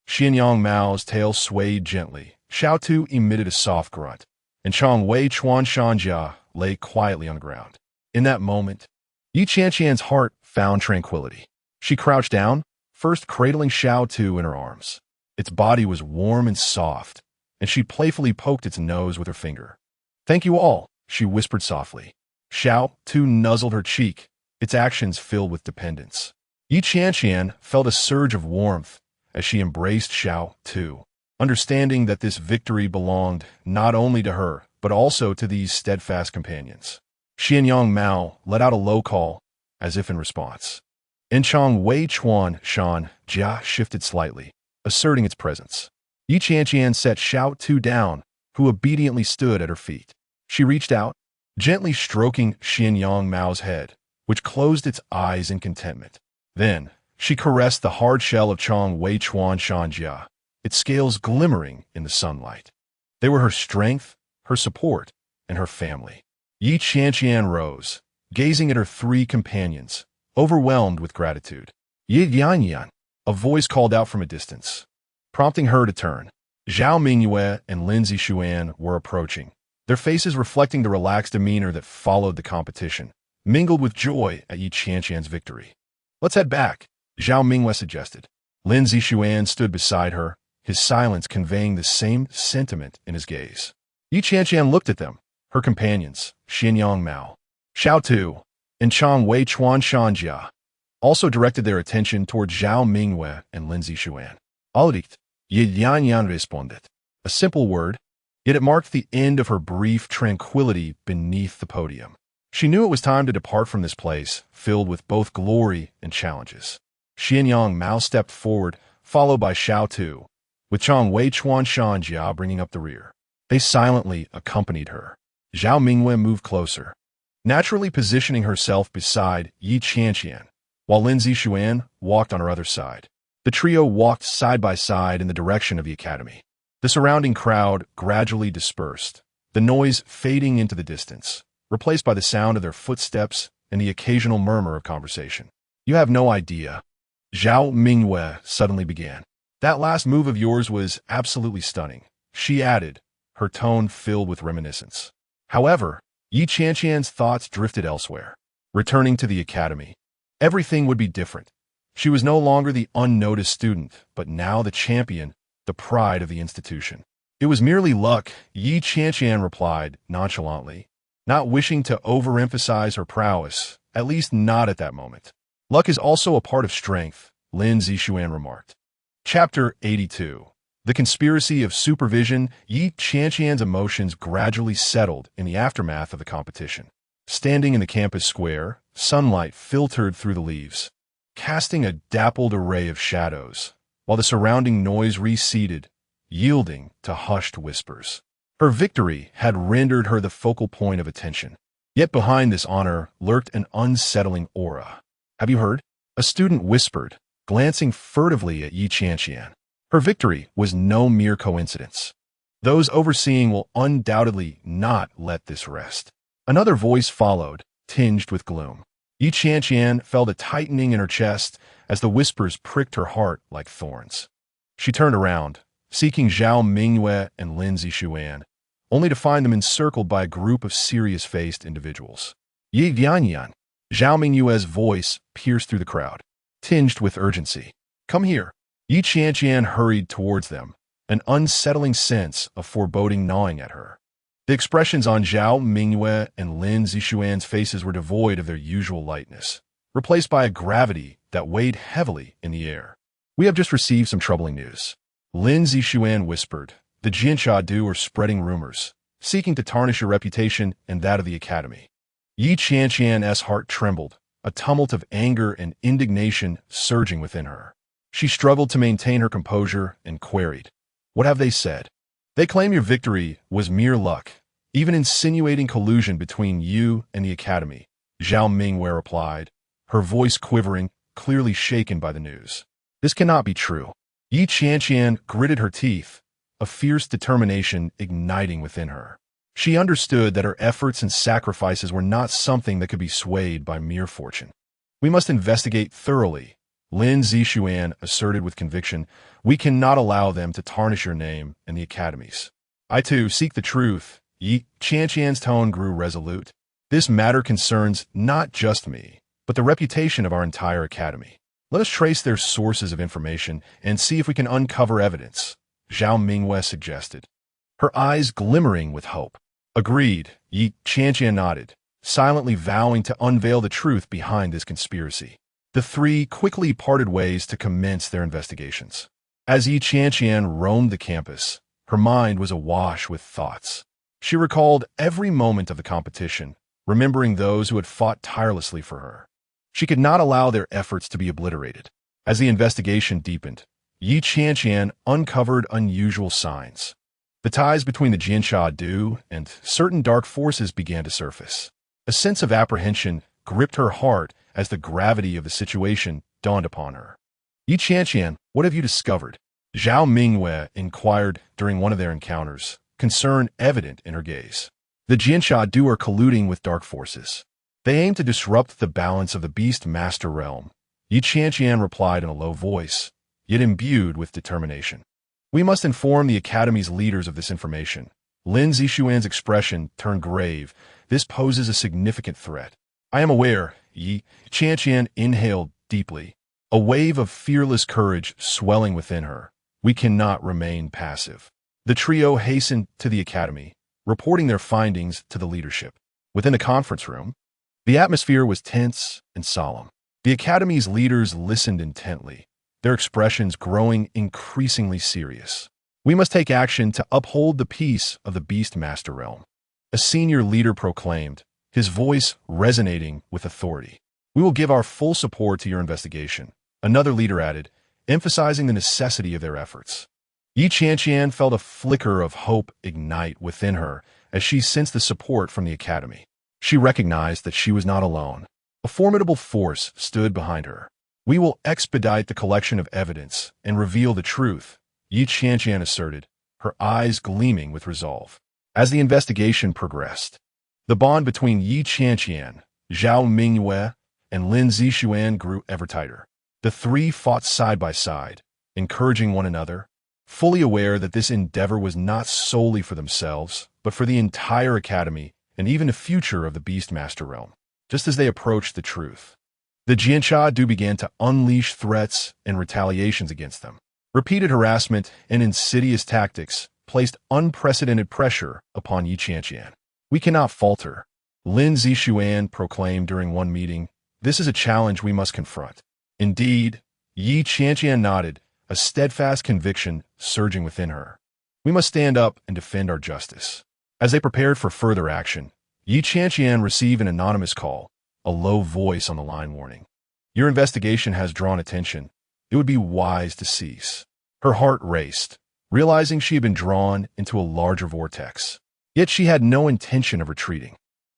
Xianyang Mao's tail swayed gently, Xiao Tu emitted a soft grunt, and Chang Wei Chuan Shanjia lay quietly on the ground. In that moment, Yi Qianqian's heart found tranquility. She crouched down, first cradling Xiao Tu in her arms. Its body was warm and soft, and she playfully poked its nose with her finger. Thank you all, she whispered softly. Xiao Tu nuzzled her cheek, its actions filled with dependence. Yi Qianqian felt a surge of warmth as she embraced Xiao Tu, understanding that this victory belonged not only to her, but also to these steadfast companions. Xianyang Mao let out a low call, as if in response. Chang Wei Chuan Shan Jia shifted slightly, asserting its presence. Yi Qianqian set Xiao Tu down, who obediently stood at her feet. She reached out, gently stroking Xianyang Mao's head, which closed its eyes in contentment. Then, she caressed the hard shell of Chang Wei Chuan Shanjia, its scales glimmering in the sunlight. They were her strength, her support, and her family. Yi Qianqian rose, gazing at her three companions, overwhelmed with gratitude. Yi Yanyan, a voice called out from a distance, prompting her to turn. Zhao Mingyue and Lin Zixuan were approaching, their faces reflecting the relaxed demeanor that followed the competition, mingled with joy at Yi Qianqian's victory. Let's head back, Zhao Mingyue suggested. Lin Zixuan stood beside her, his silence conveying the same sentiment in his gaze. Yi Qianqian looked at them, her companions, Xianyang Mao, Xiao Tu, and Chang Wei Chuan Shanjia, also directed their attention toward Zhao Mingyue and Lin Zixuan. Alright, Yi Yanyan responded. A simple word, yet it marked the end of her brief tranquility beneath the podium. She knew it was time to depart from this place, filled with both glory and challenges. Qianqian Mao stepped forward, followed by Xiao Tu, with Chang Wei Chuan Shan Jia bringing up the rear. They silently accompanied her. Zhao Mingwei moved closer, naturally positioning herself beside Yi Qianqian, while Lin Zixuan walked on her other side. The trio walked side by side in the direction of the academy. The surrounding crowd gradually dispersed, the noise fading into the distance, replaced by the sound of their footsteps and the occasional murmur of conversation. "You have no idea," Zhao Mingwei suddenly began. "That last move of yours was absolutely stunning," she added, her tone filled with reminiscence. However, Yi Qianqian's thoughts drifted elsewhere. Returning to the academy, everything would be different. She was no longer the unnoticed student, but now the champion, the pride of the institution. "It was merely luck," Yi Qianqian replied nonchalantly, not wishing to overemphasize her prowess, at least not at that moment. "Luck is also a part of strength," Lin Zixuan remarked. Chapter 82. The Conspiracy of Supervision. Yi Qianqian's emotions gradually settled in the aftermath of the competition. Standing in the campus square, sunlight filtered through the leaves, casting a dappled array of shadows, while the surrounding noise receded, yielding to hushed whispers. Her victory had rendered her the focal point of attention. Yet behind this honor lurked an unsettling aura. "Have you heard?" a student whispered, glancing furtively at Yi Qianqian. Her victory was no mere coincidence. Those overseeing will undoubtedly not let this rest. Another voice followed, tinged with gloom. Yi Qianqian felt a tightening in her chest as the whispers pricked her heart like thorns. She turned around, seeking Zhao Mingwei and Lin Zixuan, only to find them encircled by a group of serious-faced individuals. "Yi Yanyan," Zhao Mingwei's voice pierced through the crowd, tinged with urgency. "Come here." Yi Qianqian hurried towards them, an unsettling sense of foreboding gnawing at her. The expressions on Zhao Mingwei and Lin Zixuan's faces were devoid of their usual lightness, replaced by a gravity that weighed heavily in the air. "We have just received some troubling news," Lin Zixuan whispered. "The Jianqiadu are spreading rumors, seeking to tarnish your reputation and that of the academy." Yi Qianqian's heart trembled, a tumult of anger and indignation surging within her. She struggled to maintain her composure and queried, "What have they said?" "They claim your victory was mere luck, even insinuating collusion between you and the academy," Zhao Mingwei replied, her voice quivering, clearly shaken by the news. "This cannot be true." Yi Qianqian gritted her teeth, a fierce determination igniting within her. She understood that her efforts and sacrifices were not something that could be swayed by mere fortune. "We must investigate thoroughly," Lin Zixuan asserted with conviction. "We cannot allow them to tarnish your name and the academy's." "I too seek the truth." Yi Qianqian's tone grew resolute. "This matter concerns not just me, but the reputation of our entire academy. Let us trace their sources of information and see if we can uncover evidence," Zhao Mingwei suggested, her eyes glimmering with hope. "Agreed," Yi Qianqian nodded, silently vowing to unveil the truth behind this conspiracy. The three quickly parted ways to commence their investigations. As Yi Qianqian roamed the campus, her mind was awash with thoughts. She recalled every moment of the competition, remembering those who had fought tirelessly for her. She could not allow their efforts to be obliterated. As the investigation deepened, Yi Qianqian uncovered unusual signs. The ties between the Jianqiadu and certain dark forces began to surface. A sense of apprehension gripped her heart as the gravity of the situation dawned upon her. "Yi Qianqian, what have you discovered?" Zhao Mingwei inquired during one of their encounters, concern evident in her gaze. "The Jianqiadu are colluding with dark forces. They aim to disrupt the balance of the Beast Master Realm," Yi Qianqian replied in a low voice, yet imbued with determination. "We must inform the Academy's leaders of this information." Lin Zixuan's expression turned grave. "This poses a significant threat." "I am aware." Yi Qianqian inhaled deeply, a wave of fearless courage swelling within her. "We cannot remain passive." The trio hastened to the academy, reporting their findings to the leadership. Within the conference room, the atmosphere was tense and solemn. The academy's leaders listened intently, their expressions growing increasingly serious. "We must take action to uphold the peace of the Beast Master Realm," a senior leader proclaimed, his voice resonating with authority. "We will give our full support to your investigation," another leader added, emphasizing the necessity of their efforts. Qianqian felt a flicker of hope ignite within her as she sensed the support from the academy. She recognized that she was not alone. A formidable force stood behind her. "We will expedite the collection of evidence and reveal the truth," Qianqian asserted, her eyes gleaming with resolve. As the investigation progressed, the bond between Qianqian, Zhao Mingyue, and Lin Zixuan grew ever tighter. The three fought side by side, encouraging one another, fully aware that this endeavor was not solely for themselves, but for the entire academy and even the future of the Beastmaster realm. Just as they approached the truth, the Qianqian began to unleash threats and retaliations against them. Repeated harassment and insidious tactics placed unprecedented pressure upon Qianqian. "We cannot falter," Lin Zixuan proclaimed during one meeting. "This is a challenge we must confront." Indeed, Qianqian nodded, a steadfast conviction surging within her. "We must stand up and defend our justice." As they prepared for further action, Qianqian received an anonymous call, a low voice on the line warning. "Your investigation has drawn attention. It would be wise to cease." Her heart raced, realizing she had been drawn into a larger vortex. Yet she had no intention of retreating.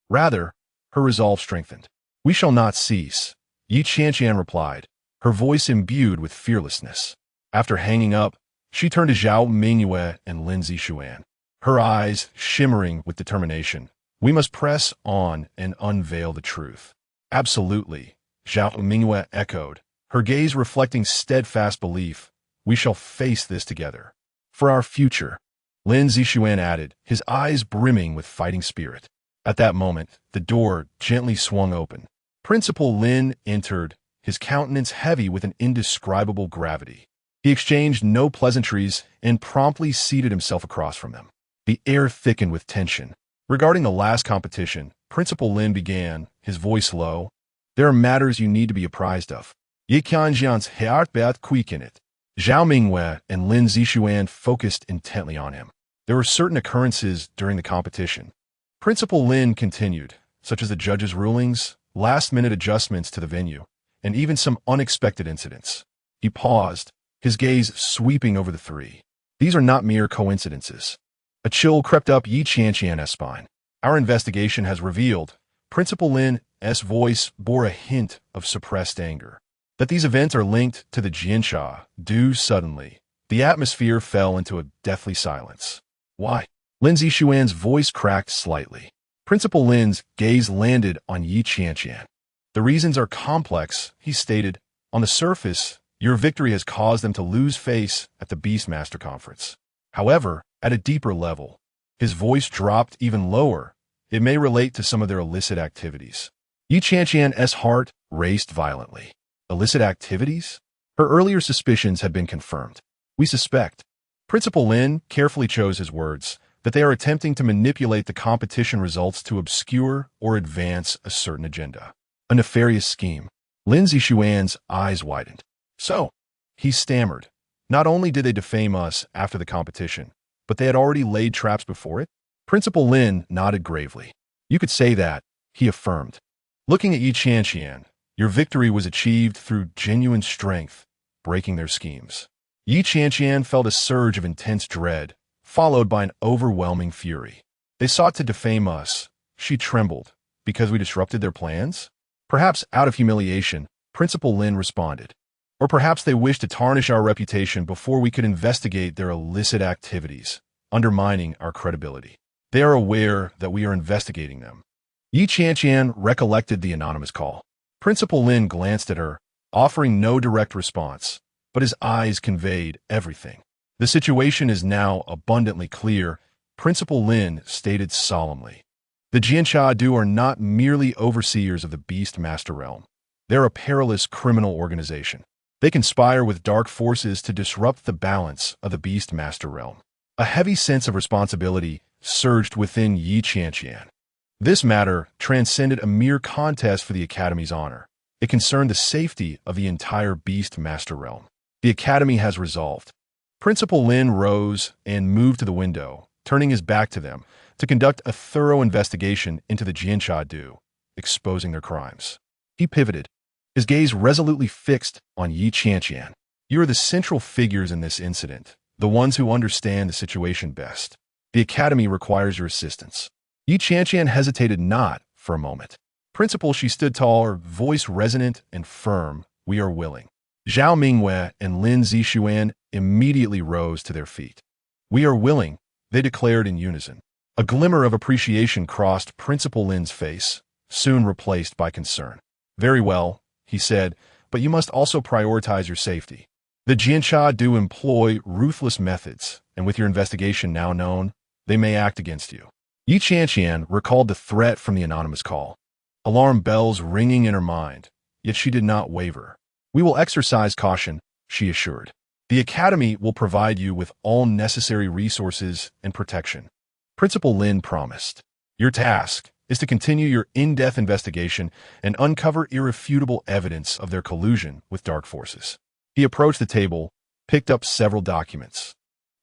Rather, her resolve strengthened. "We shall not cease," Qianqian replied, her voice imbued with fearlessness. After hanging up, she turned to Zhao Mingyue and Lin Zixuan, her eyes shimmering with determination. "We must press on and unveil the truth." "Absolutely," Zhao Mingyue echoed, her gaze reflecting steadfast belief. "We shall face this together. For our future," Lin Zixuan added, his eyes brimming with fighting spirit. At that moment, the door gently swung open. Principal Lin entered, his countenance heavy with an indescribable gravity. He exchanged no pleasantries and promptly seated himself across from them. The air thickened with tension. Regarding the last competition, Principal Lin began, his voice low. "There are matters you need to be apprised of. Qianqian's heartbeat quickened. Zhao Mingyue and Lin Zixuan focused intently on him. There were certain occurrences during the competition. Principal Lin continued, such as the judges' rulings, last-minute adjustments to the venue, and even some unexpected incidents. He paused, his gaze sweeping over the three. These are not mere coincidences. A chill crept up Qianqian's spine. Our investigation has revealed, Principal Lin's voice bore a hint of suppressed anger, that these events are linked to the Qianqian. Due suddenly, the atmosphere fell into a deathly silence. Why? Lin Zixuan's voice cracked slightly. Principal Lin's gaze landed on Qianqian. The reasons are complex, he stated. On the surface, your victory has caused them to lose face at the Beastmaster Conference. However, at a deeper level, his voice dropped even lower. It may relate to some of their illicit activities. Qianqian's heart raced violently. Illicit activities? Her earlier suspicions had been confirmed. We suspect. Principal Lin carefully chose his words, that they are attempting to manipulate the competition results to obscure or advance a certain agenda. A nefarious scheme. Lin Zixuan's eyes widened. So, he stammered. Not only did they defame us after the competition, but they had already laid traps before it? Principal Lin nodded gravely. You could say that, he affirmed. Looking at Qianqian, your victory was achieved through genuine strength, breaking their schemes. Qianqian felt a surge of intense dread, followed by an overwhelming fury. They sought to defame us. She trembled. Because we disrupted their plans? Perhaps out of humiliation, Principal Lin responded. Or perhaps they wished to tarnish our reputation before we could investigate their illicit activities, undermining our credibility. They are aware that we are investigating them. Qianqian recollected the anonymous call. Principal Lin glanced at her, offering no direct response, but his eyes conveyed everything. The situation is now abundantly clear, Principal Lin stated solemnly. The Qianqian are not merely overseers of the Beastmaster realm. They're a perilous criminal organization. They conspire with dark forces to disrupt the balance of the Beastmaster realm. A heavy sense of responsibility surged within Qianqian. This matter transcended a mere contest for the Academy's honor. It concerned the safety of the entire Beastmaster realm. The Academy has resolved. Principal Lin rose and moved to the window, turning his back to them to conduct a thorough investigation into the Qianqian, exposing their crimes. He pivoted, his gaze resolutely fixed on Yi Qianqian. You are the central figures in this incident, the ones who understand the situation best. The Academy requires your assistance. Yi Qianqian hesitated not for a moment. Principal, she stood tall, her voice resonant and firm. We are willing. Zhao Mingyue and Lin Zixuan immediately rose to their feet. We are willing, they declared in unison. A glimmer of appreciation crossed Principal Lin's face, soon replaced by concern. Very well, he said, but you must also prioritize your safety. The Qianqian do employ ruthless methods, and with your investigation now known, they may act against you. Yi Qianqian recalled the threat from the anonymous call. Alarm bells ringing in her mind, yet she did not waver. We will exercise caution, she assured. The Academy will provide you with all necessary resources and protection. Principal Lin promised. Your task is to continue your in-depth investigation and uncover irrefutable evidence of their collusion with dark forces. He approached the table, picked up several documents,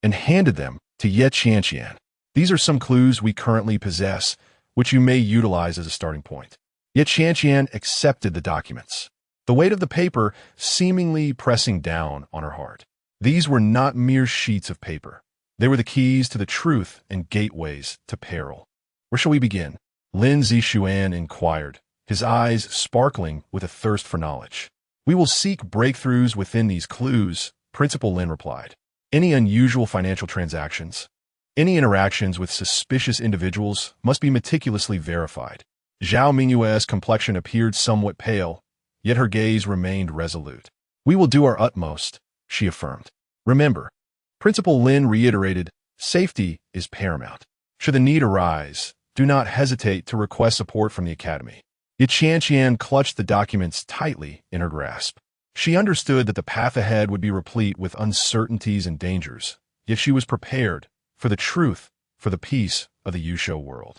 and handed them to Yi Qianqian. These are some clues we currently possess, which you may utilize as a starting point. Yi Qianqian accepted the documents, the weight of the paper seemingly pressing down on her heart. These were not mere sheets of paper. They were the keys to the truth and gateways to peril. Where shall we begin? Lin Zixuan inquired, his eyes sparkling with a thirst for knowledge. We will seek breakthroughs within these clues, Principal Lin replied. Any unusual financial transactions, any interactions with suspicious individuals must be meticulously verified. Zhao Mingyue's complexion appeared somewhat pale, yet her gaze remained resolute. We will do our utmost, she affirmed. Remember, Principal Lin reiterated, safety is paramount. Should the need arise, do not hesitate to request support from the Academy. Yi Qianqian clutched the documents tightly in her grasp. She understood that the path ahead would be replete with uncertainties and dangers, yet she was prepared for the truth, for the peace of the Yusho world.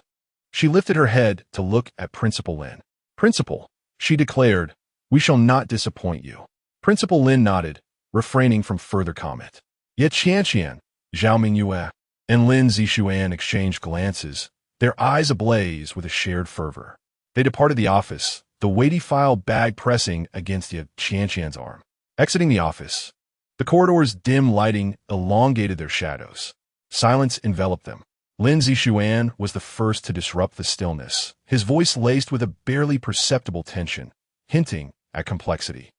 She lifted her head to look at Principal Lin. Principal, she declared, we shall not disappoint you. Principal Lin nodded, refraining from further comment. Yi Qianqian, Zhao Mingyue, and Lin Zixuan exchanged glances, their eyes ablaze with a shared fervor. They departed the office, the weighty file bag pressing against Yi Qianqian's arm. Exiting the office, the corridor's dim lighting elongated their shadows. Silence enveloped them. Lin Zixuan was the first to disrupt the stillness, his voice laced with a barely perceptible tension, hinting at complexity.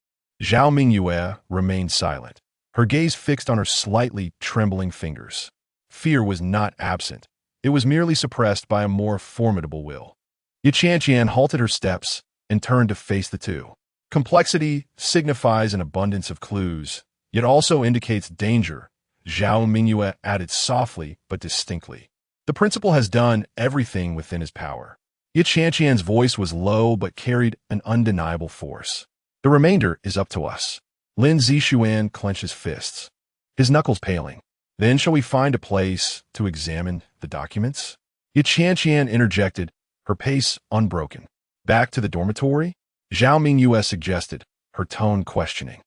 Zhao Mingyue remained silent, her gaze fixed on her slightly trembling fingers. Fear was not absent. It was merely suppressed by a more formidable will. Yi Qianqian halted her steps and turned to face the two. Complexity signifies an abundance of clues, yet also indicates danger, Zhao Mingyue added softly but distinctly. The principal has done everything within his power. Yi Qianqian's voice was low but carried an undeniable force. The remainder is up to us. Lin Zixuan clenched his fists, his knuckles paling. Then shall we find a place to examine the documents? Yi Qianqian interjected, her pace unbroken. Back to the dormitory? Zhao Mingyue suggested, her tone questioning.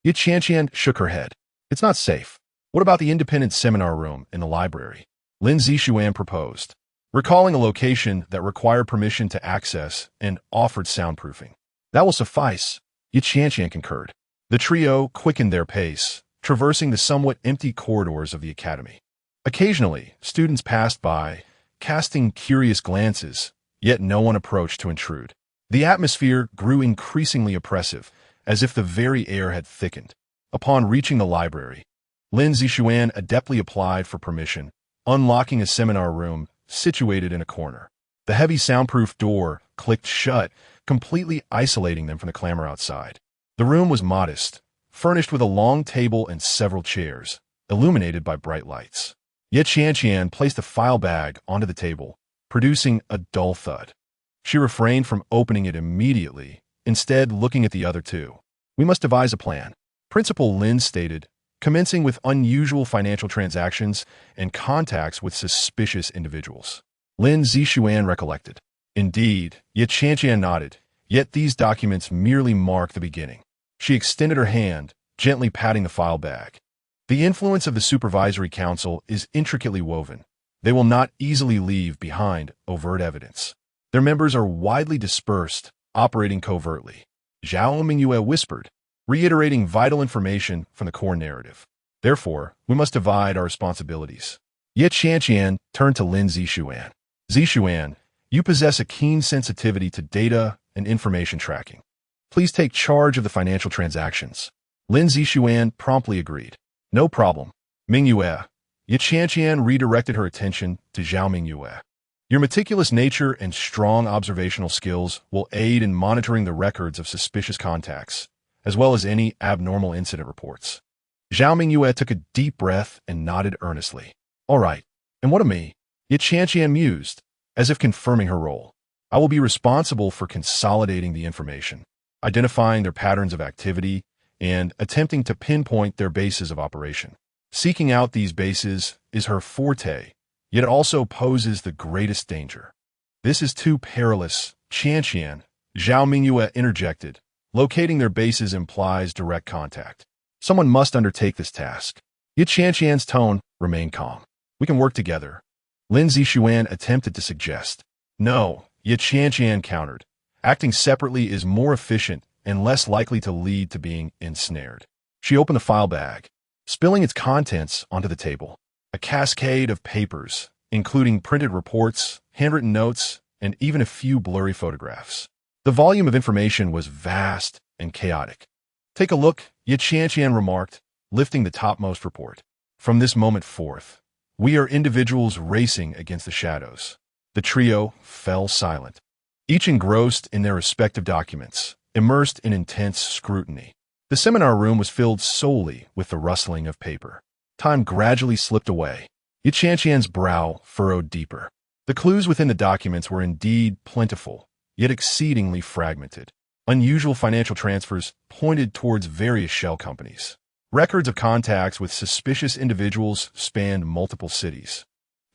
Yi Qianqian shook her head. It's not safe. What about the independent seminar room in the library? Lin Zixuan proposed, recalling a location that required permission to access and offered soundproofing. That will suffice, Yi Qianqian concurred. The trio quickened their pace, traversing the somewhat empty corridors of the academy. Occasionally, students passed by, casting curious glances, yet no one approached to intrude. The atmosphere grew increasingly oppressive, as if the very air had thickened. Upon reaching the library, Lin Zixuan adeptly applied for permission, unlocking a seminar room situated in a corner. The heavy soundproof door clicked shut, completely isolating them from the clamor outside. The room was modest, furnished with a long table and several chairs, illuminated by bright lights. Yi Qianqian placed a file bag onto the table, producing a dull thud. She refrained from opening it immediately, instead looking at the other two. We must devise a plan, Principal Lin stated, commencing with unusual financial transactions and contacts with suspicious individuals. Lin Zixuan recollected. Indeed, Yi Qianqian nodded, yet these documents merely mark the beginning. She extended her hand, gently patting the file bag. The influence of the Supervisory Council is intricately woven. They will not easily leave behind overt evidence. Their members are widely dispersed, operating covertly. Zhao Mingyue whispered, reiterating vital information from the core narrative. Therefore, we must divide our responsibilities. Yet Qianqian turned to Lin Zixuan. Zixuan, you possess a keen sensitivity to data and information tracking. Please take charge of the financial transactions. Lin Zixuan promptly agreed. No problem. Mingyue. Yet Qianqian redirected her attention to Zhao Mingyue. Your meticulous nature and strong observational skills will aid in monitoring the records of suspicious contacts, as well as any abnormal incident reports. Zhao Mingyue took a deep breath and nodded earnestly. All right, and what of me? Yet Qianqian mused, as if confirming her role. I will be responsible for consolidating the information, identifying their patterns of activity, and attempting to pinpoint their bases of operation. Seeking out these bases is her forte, yet it also poses the greatest danger. This is too perilous, Qianqian, Zhao Mingyue interjected. Locating their bases implies direct contact. Someone must undertake this task. Yet Qianqian's tone remained calm. We can work together. Lin Zixuan attempted to suggest. No, yet Qianqian countered. Acting separately is more efficient and less likely to lead to being ensnared. She opened the file bag, spilling its contents onto the table. A cascade of papers, including printed reports, handwritten notes, and even a few blurry photographs. The volume of information was vast and chaotic. Take a look, yet Qianqian remarked, lifting the topmost report. From this moment forth, we are individuals racing against the shadows. The trio fell silent, each engrossed in their respective documents, immersed in intense scrutiny. The seminar room was filled solely with the rustling of paper. Time gradually slipped away. Yet Qianqian's brow furrowed deeper. The clues within the documents were indeed plentiful, yet exceedingly fragmented. Unusual financial transfers pointed towards various shell companies. Records of contacts with suspicious individuals spanned multiple cities.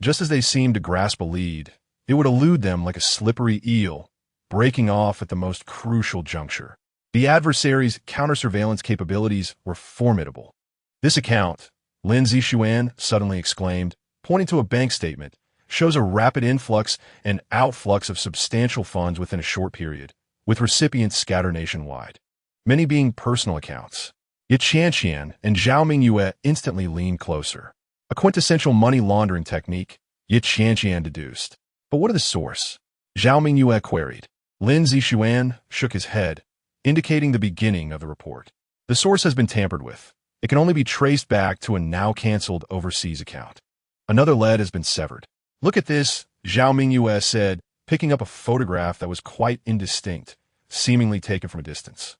Just as they seemed to grasp a lead, it would elude them like a slippery eel, breaking off at the most crucial juncture. The adversary's counter-surveillance capabilities were formidable. This account, Lin Zixuan suddenly exclaimed, pointing to a bank statement, shows a rapid influx and outflux of substantial funds within a short period, with recipients scattered nationwide, many being personal accounts. Yet Qianqian and Zhao Mingyue instantly leaned closer. A quintessential money laundering technique, yet Qianqian deduced. But what of the source? Zhao Mingyue queried. Lin Zixuan shook his head, indicating the beginning of the report. The source has been tampered with. It can only be traced back to a now-canceled overseas account. Another lead has been severed. Look at this, Zhao Mingyue said, picking up a photograph that was quite indistinct, seemingly taken from a distance.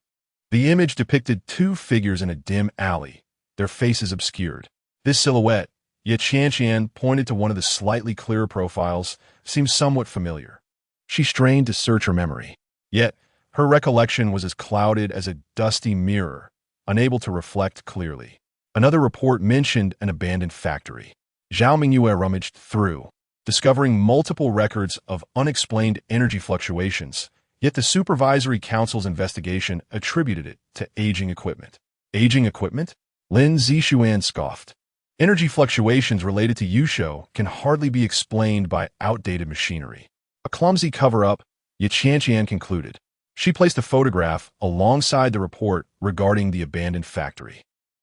The image depicted two figures in a dim alley, their faces obscured. This silhouette, yet Qianqian pointed to one of the slightly clearer profiles, seemed somewhat familiar. She strained to search her memory. Yet, her recollection was as clouded as a dusty mirror, unable to reflect clearly. Another report mentioned an abandoned factory. Zhao Mingyue rummaged through, discovering multiple records of unexplained energy fluctuations, yet the Supervisory Council's investigation attributed it to aging equipment. Aging equipment? Lin Zixuan scoffed. Energy fluctuations related to Yusho can hardly be explained by outdated machinery. A clumsy cover-up, yet Qianqian concluded. She placed a photograph alongside the report regarding the abandoned factory.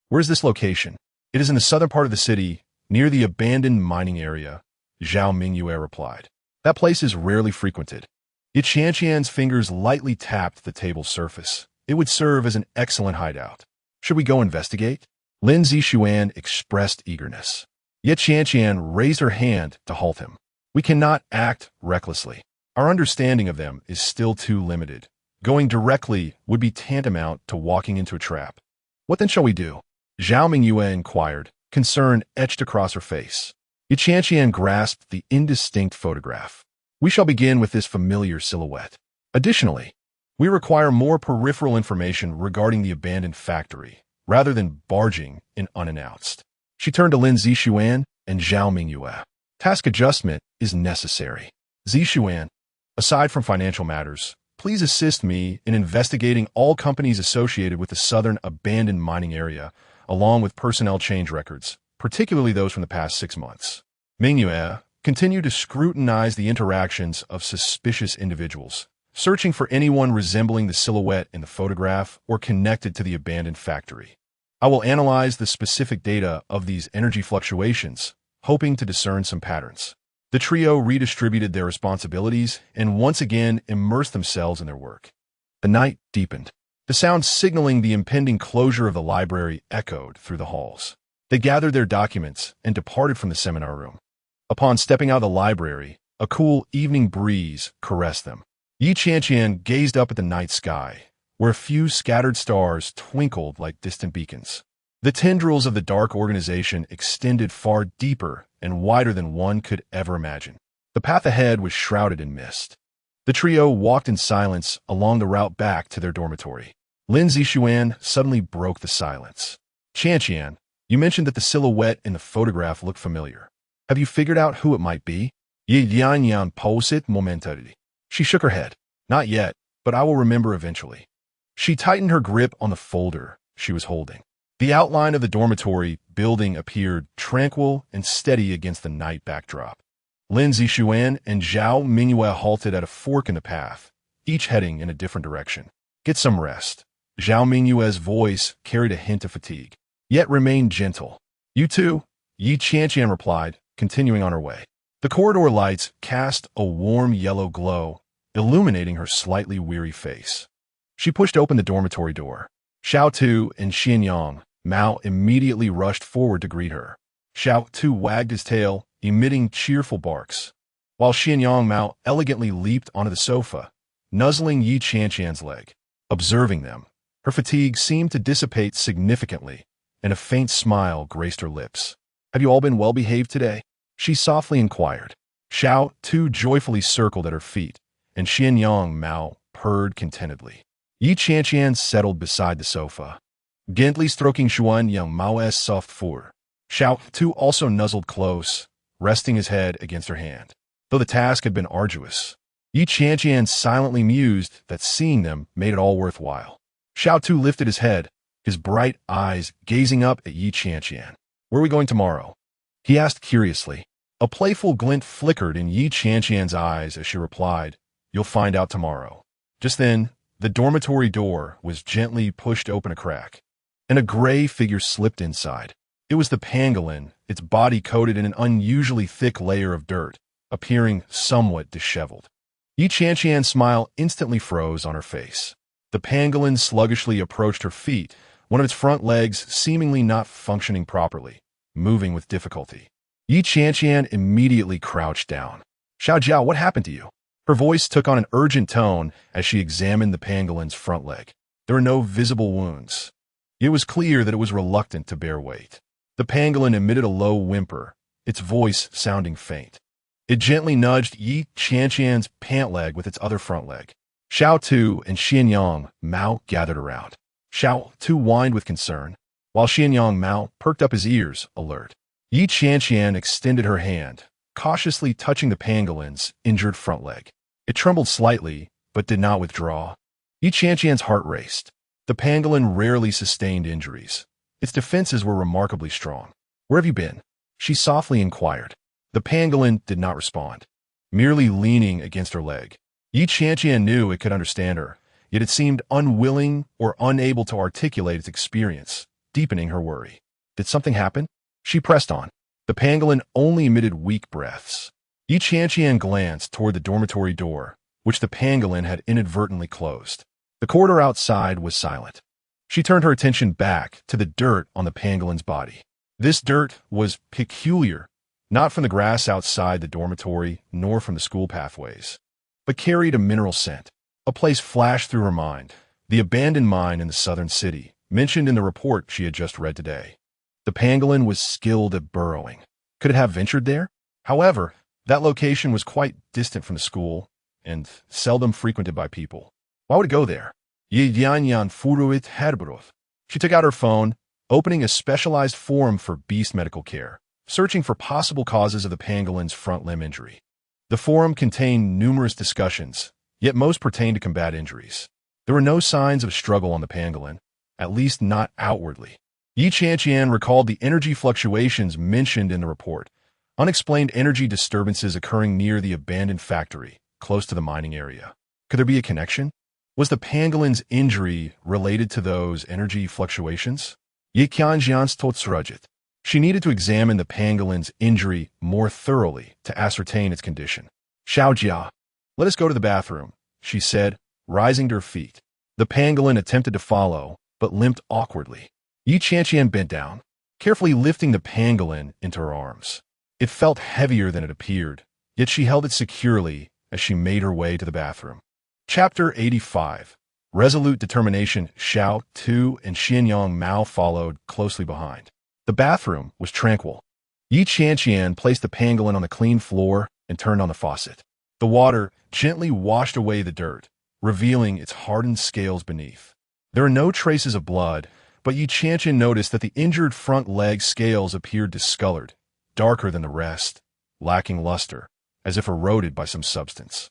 Where's this location? It is in the southern part of the city, near the abandoned mining area, Zhao Mingyue replied. That place is rarely frequented. Yet Qianqian's fingers lightly tapped the table's surface. It would serve as an excellent hideout. Should we go investigate? Lin Zixuan expressed eagerness. Yet Qianqian raised her hand to halt him. We cannot act recklessly. Our understanding of them is still too limited. Going directly would be tantamount to walking into a trap. What then shall we do? Zhao Mingyue inquired, concern etched across her face. Yet Qianqian grasped the indistinct photograph. We shall begin with this familiar silhouette. Additionally, we require more peripheral information regarding the abandoned factory, rather than barging in unannounced. She turned to Lin Zixuan and Zhao Mingyue. Task adjustment is necessary. Zixuan, aside from financial matters, please assist me in investigating all companies associated with the southern abandoned mining area, along with personnel change records, particularly those from the past 6 months. Mingyue, continued to scrutinize the interactions of suspicious individuals, searching for anyone resembling the silhouette in the photograph or connected to the abandoned factory. I will analyze the specific data of these energy fluctuations, hoping to discern some patterns. The trio redistributed their responsibilities and once again immersed themselves in their work. The night deepened. The sound signaling the impending closure of the library echoed through the halls. They gathered their documents and departed from the seminar room. Upon stepping out of the library, a cool evening breeze caressed them. Qianqian gazed up at the night sky, where a few scattered stars twinkled like distant beacons. The tendrils of the dark organization extended far deeper and wider than one could ever imagine. The path ahead was shrouded in mist. The trio walked in silence along the route back to their dormitory. Lin Zixuan suddenly broke the silence. Qianqian, you mentioned that the silhouette in the photograph looked familiar. Have you figured out who it might be? Yi Yanyan posit momentarily. She shook her head. Not yet, but I will remember eventually. She tightened her grip on the folder she was holding. The outline of the dormitory building appeared tranquil and steady against the night backdrop. Lin Zixuan and Zhao Mingyue halted at a fork in the path, each heading in a different direction. Get some rest. Zhao Mingyue's voice carried a hint of fatigue, yet remained gentle. You too, Qianqian replied, continuing on her way. The corridor lights cast a warm yellow glow, illuminating her slightly weary face. She pushed open the dormitory door. Xiao Tu and Xianyang Mao immediately rushed forward to greet her. Xiao Tu wagged his tail, emitting cheerful barks, while Xianyang Mao elegantly leaped onto the sofa, nuzzling Qianqian's leg. Observing them, her fatigue seemed to dissipate significantly, and a faint smile graced her lips. Have you all been well-behaved today? She softly inquired. Xiao Tu joyfully circled at her feet, and Xianyang Mao purred contentedly. Qianqian settled beside the sofa, gently stroking Xianyang Mao's soft fur. Xiao Tu also nuzzled close, resting his head against her hand. Though the task had been arduous, Qianqian silently mused that seeing them made it all worthwhile. Xiao Tu lifted his head, his bright eyes gazing up at Qianqian. Where are we going tomorrow? He asked curiously. A playful glint flickered in Qianqian's eyes as she replied, You'll find out tomorrow. Just then, the dormitory door was gently pushed open a crack, and a gray figure slipped inside. It was the pangolin, its body coated in an unusually thick layer of dirt, appearing somewhat disheveled. Qianqian's smile instantly froze on her face. The pangolin sluggishly approached her feet, one of its front legs seemingly not functioning properly, moving with difficulty. Qianqian immediately crouched down. Xiao Jiao, what happened to you? Her voice took on an urgent tone as she examined the pangolin's front leg. There were no visible wounds. It was clear that it was reluctant to bear weight. The pangolin emitted a low whimper, its voice sounding faint. It gently nudged Qianqian's pant leg with its other front leg. Xiao Tu and Xianyang Mao gathered around. Xiao Tu whined with concern, while Xianyang Mao perked up his ears, alert. Qianqian extended her hand, cautiously touching the pangolin's injured front leg. It trembled slightly, but did not withdraw. Qianqian's heart raced. The pangolin rarely sustained injuries. Its defenses were remarkably strong. Where have you been? She softly inquired. The pangolin did not respond, merely leaning against her leg. Qianqian knew it could understand her, yet it seemed unwilling or unable to articulate its experience, deepening her worry. Did something happen? She pressed on. The pangolin only emitted weak breaths. Qianqian glanced toward the dormitory door, which the pangolin had inadvertently closed. The corridor outside was silent. She turned her attention back to the dirt on the pangolin's body. This dirt was peculiar, not from the grass outside the dormitory nor from the school pathways, but carried a mineral scent. A place flashed through her mind, the abandoned mine in the southern city, mentioned in the report she had just read today. The pangolin was skilled at burrowing. Could it have ventured there? However, that location was quite distant from the school and seldom frequented by people. Why would it go there? Yanyan furuit herbroth. She took out her phone, opening a specialized forum for beast medical care, searching for possible causes of the pangolin's front limb injury. The forum contained numerous discussions, yet most pertained to combat injuries. There were no signs of struggle on the pangolin, at least not outwardly. Qianqian recalled the energy fluctuations mentioned in the report, Unexplained energy disturbances occurring near the abandoned factory, close to the mining area. Could there be a connection? Was the pangolin's injury related to those energy fluctuations? Qianqian's totsrujit. She needed to examine the pangolin's injury more thoroughly to ascertain its condition. Xiaojia, let us go to the bathroom, she said, rising to her feet. The pangolin attempted to follow, but limped awkwardly. Qianqian bent down, carefully lifting the pangolin into her arms. It felt heavier than it appeared, yet she held it securely as she made her way to the bathroom. Chapter 85. Resolute determination. Xiao Tu and Qianqian Mao followed closely behind. The bathroom was tranquil. Qianqian placed the pangolin on the clean floor and turned on the faucet. The water gently washed away the dirt, revealing its hardened scales beneath. There are no traces of blood, but Qianqian noticed that the injured front leg scales appeared discolored, darker than the rest, lacking luster, as if eroded by some substance.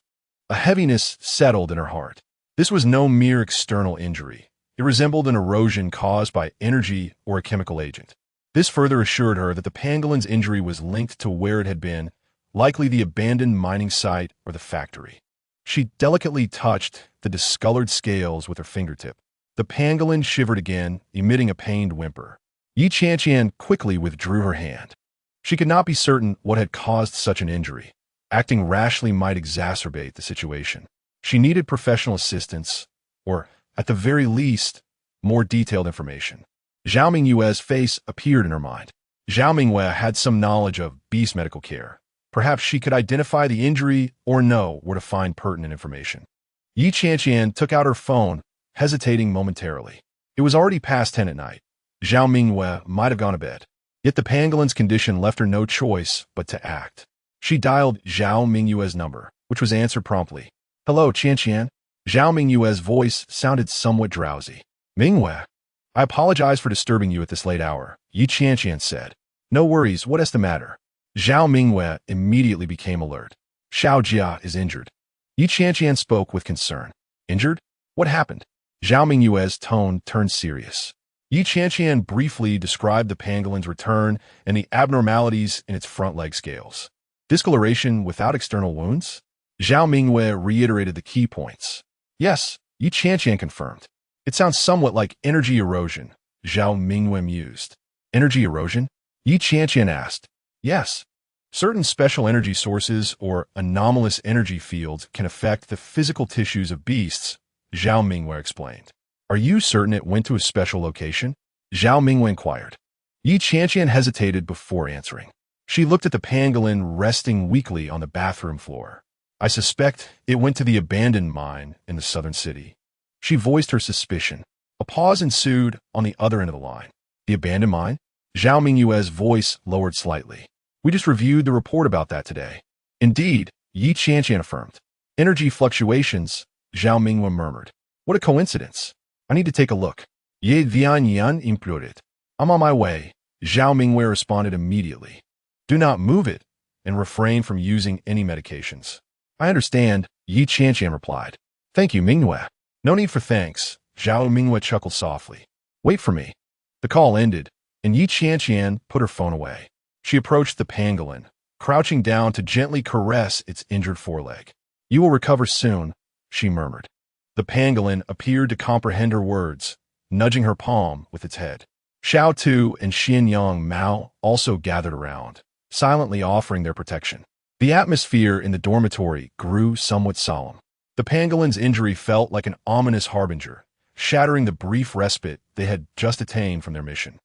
A heaviness settled in her heart. This was no mere external injury. It resembled an erosion caused by energy or a chemical agent. This further assured her that the pangolin's injury was linked to where it had been, likely the abandoned mining site or the factory. She delicately touched the discolored scales with her fingertip. The pangolin shivered again, emitting a pained whimper. Qianqian quickly withdrew her hand. She could not be certain what had caused such an injury. Acting rashly might exacerbate the situation. She needed professional assistance, or, at the very least, more detailed information. Zhao Mingyue's face appeared in her mind. Zhao Mingyue had some knowledge of beast medical care. Perhaps she could identify the injury or know where to find pertinent information. Qianqian took out her phone, hesitating momentarily. It was already past 10 at night. Zhao Mingyue might have gone to bed. Yet the pangolin's condition left her no choice but to act. She dialed Zhao Mingyue's number, which was answered promptly. Hello, Qianqian. Zhao Mingyue's voice sounded somewhat drowsy. Mingyue, I apologize for disturbing you at this late hour, Qianqian said. No worries, what is the matter? Zhao Mingyue immediately became alert. Xiaojia is injured. Qianqian spoke with concern. Injured? What happened? Zhao Mingyue's tone turned serious. Qianqian briefly described the pangolin's return and the abnormalities in its front leg scales. Discoloration without external wounds? Zhao Mingyue reiterated the key points. Yes, Qianqian confirmed. It sounds somewhat like energy erosion, Zhao Mingyue mused. Energy erosion? Qianqian asked. Yes. Certain special energy sources or anomalous energy fields can affect the physical tissues of beasts, Zhao Mingyue explained. Are you certain it went to a special location? Zhao Mingyue inquired. Qianqian hesitated before answering. She looked at the pangolin resting weakly on the bathroom floor. I suspect it went to the abandoned mine in the southern city. She voiced her suspicion. A pause ensued on the other end of the line. The abandoned mine? Zhao Mingyue's voice lowered slightly. We just reviewed the report about that today. Indeed, Qianqian affirmed. Energy fluctuations, Zhao Mingyue murmured. What a coincidence. I need to take a look. Ye vian yan implored. I'm on my way, Zhao Mingyue responded immediately. Do not move it, and refrain from using any medications. I understand, Qianqian replied. Thank you, Mingyue. No need for thanks, Zhao Mingyue chuckled softly. Wait for me. The call ended, and Qianqian put her phone away. She approached the pangolin, crouching down to gently caress its injured foreleg. You will recover soon, she murmured. The pangolin appeared to comprehend her words, nudging her palm with its head. Xiao Tu and Qianqian Mao also gathered around, silently offering their protection. The atmosphere in the dormitory grew somewhat solemn. The pangolin's injury felt like an ominous harbinger, shattering the brief respite they had just attained from their mission.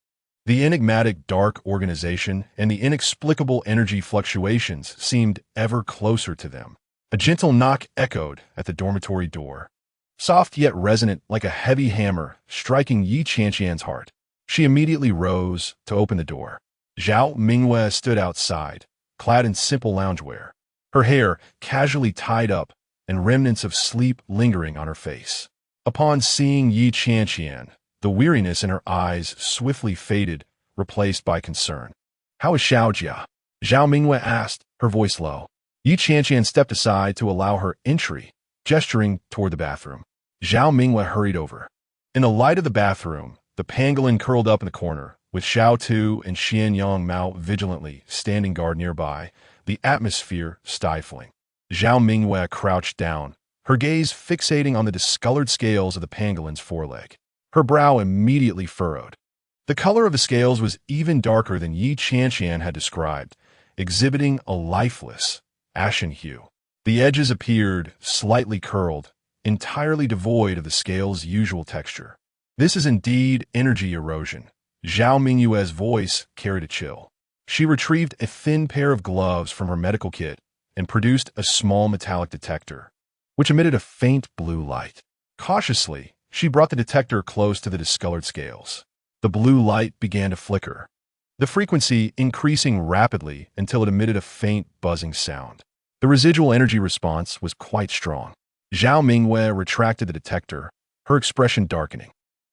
The enigmatic dark organization and the inexplicable energy fluctuations seemed ever closer to them. A gentle knock echoed at the dormitory door, soft yet resonant like a heavy hammer striking Qianqian's heart. She immediately rose to open the door. Zhao Mingyue stood outside, clad in simple loungewear, her hair casually tied up and remnants of sleep lingering on her face. Upon seeing Qianqian, the weariness in her eyes swiftly faded, replaced by concern. How is Xiaojia? Zhao Mingyue asked, her voice low. Qianqian stepped aside to allow her entry, gesturing toward the bathroom. Zhao Mingyue hurried over. In the light of the bathroom, the pangolin curled up in the corner, With Xiao Tu and Qianqian Mao vigilantly standing guard nearby, the atmosphere stifling. Zhao Mingwei crouched down, her gaze fixating on the discolored scales of the pangolin's foreleg. Her brow immediately furrowed. The color of the scales was even darker than Yi Qianqian had described, exhibiting a lifeless, ashen hue. The edges appeared slightly curled, entirely devoid of the scale's usual texture. This is indeed energy erosion. Zhao Mingyue's voice carried a chill. She retrieved a thin pair of gloves from her medical kit and produced a small metallic detector, which emitted a faint blue light. Cautiously, she brought the detector close to the discolored scales. The blue light began to flicker, the frequency increasing rapidly until it emitted a faint buzzing sound. The residual energy response was quite strong. Zhao Mingwei retracted the detector, her expression darkening.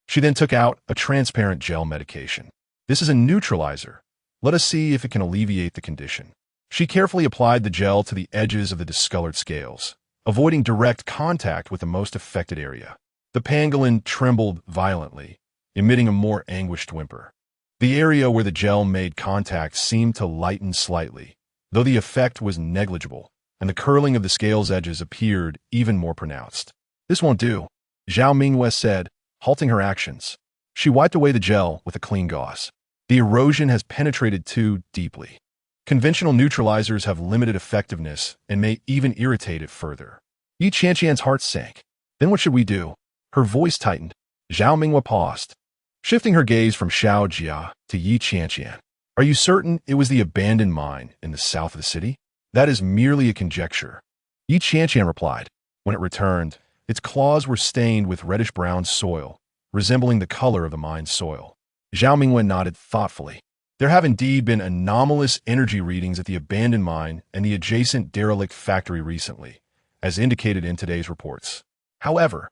She then took out a transparent gel medication. This is a neutralizer. Let us see if it can alleviate the condition. She carefully applied the gel to the edges of the discolored scales, avoiding direct contact with the most affected area. The pangolin trembled violently, emitting a more anguished whimper. The area where the gel made contact seemed to lighten slightly, though the effect was negligible, and the curling of the scale's edges appeared even more pronounced. This won't do, Zhao Mingwei said, halting her actions. She wiped away the gel with a clean gauze. The erosion has penetrated too deeply. Conventional neutralizers have limited effectiveness and may even irritate it further. Yi Qianqian's heart sank. Then what should we do? Her voice tightened. Zhao Mingwei paused, shifting her gaze from Xiao Jia to Yi Qianqian. Are you certain it was the abandoned mine in the south of the city? That is merely a conjecture. Yi Qianqian replied. When it returned, its claws were stained with reddish-brown soil, resembling the color of the mine's soil. Zhao Mingwen nodded thoughtfully. There have indeed been anomalous energy readings at the abandoned mine and the adjacent derelict factory recently, as indicated in today's reports. However,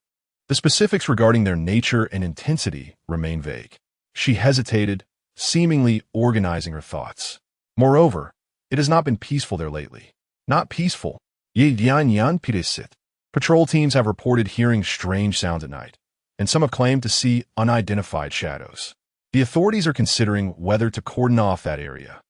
the specifics regarding their nature and intensity remain vague. She hesitated, seemingly organizing her thoughts. Moreover, it has not been peaceful there lately. Not peaceful. Ye dian yan pidesit. Patrol teams have reported hearing strange sounds at night, and some have claimed to see unidentified shadows. The authorities are considering whether to cordon off that area.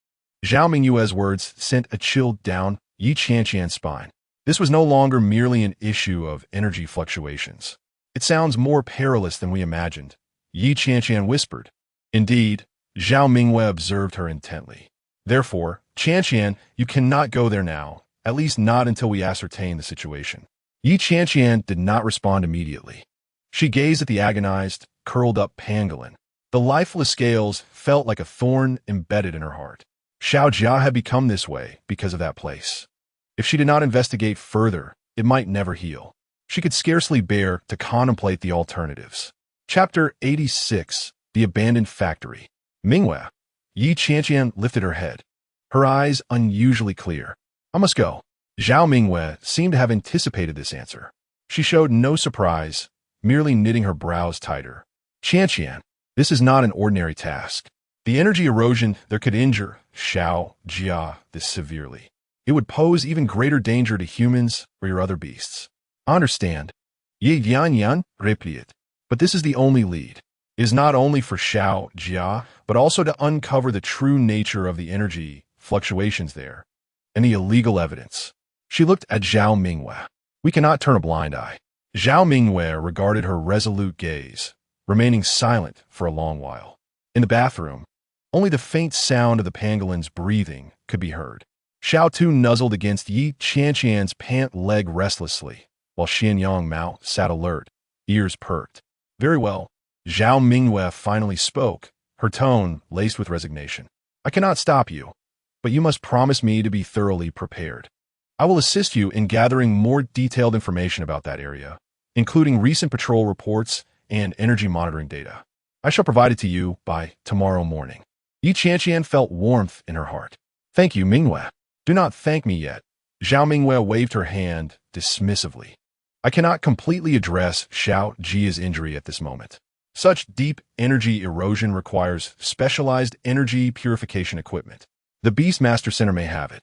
Zhao Mingyue's words sent a chill down Yi Qianqian's spine. This was no longer merely an issue of energy fluctuations. It sounds more perilous than we imagined, Yi Qianqian whispered. Indeed, Zhao Mingwei observed her intently. Therefore, Qianqian, you cannot go there now, at least not until we ascertain the situation. Yi Qianqian did not respond immediately. She gazed at the agonized, curled-up pangolin. The lifeless scales felt like a thorn embedded in her heart. Xiao Jia had become this way because of that place. If she did not investigate further, it might never heal. She could scarcely bear to contemplate the alternatives. Chapter 86, The Abandoned Factory. Mingwei. Yi Qianqian lifted her head, her eyes unusually clear. I must go. Zhao Mingwei seemed to have anticipated this answer. She showed no surprise, merely knitting her brows tighter. Qianqian, this is not an ordinary task. The energy erosion there could injure Xiao Jia this severely. It would pose even greater danger to humans or your other beasts. I understand. Ye yan yan, replied. But this is the only lead. It is not only for Xiao Jia, but also to uncover the true nature of the energy fluctuations there, and the illegal evidence. She looked at Zhao Mingwei. We cannot turn a blind eye. Zhao Mingwei regarded her resolute gaze, remaining silent for a long while. In the bathroom, only the faint sound of the pangolin's breathing could be heard. Xiao Tu nuzzled against Yi Qianqian's pant leg restlessly, while Qianqian Mao sat alert, ears perked. Very well. Zhao Mingwei finally spoke, her tone laced with resignation. I cannot stop you, but you must promise me to be thoroughly prepared. I will assist you in gathering more detailed information about that area, including recent patrol reports and energy monitoring data. I shall provide it to you by tomorrow morning. Yi Qianqian felt warmth in her heart. Thank you, Mingwei. Do not thank me yet. Zhao Mingwei waved her hand dismissively. I cannot completely address Xiao Jia's injury at this moment. Such deep energy erosion requires specialized energy purification equipment. The Beastmaster Center may have it,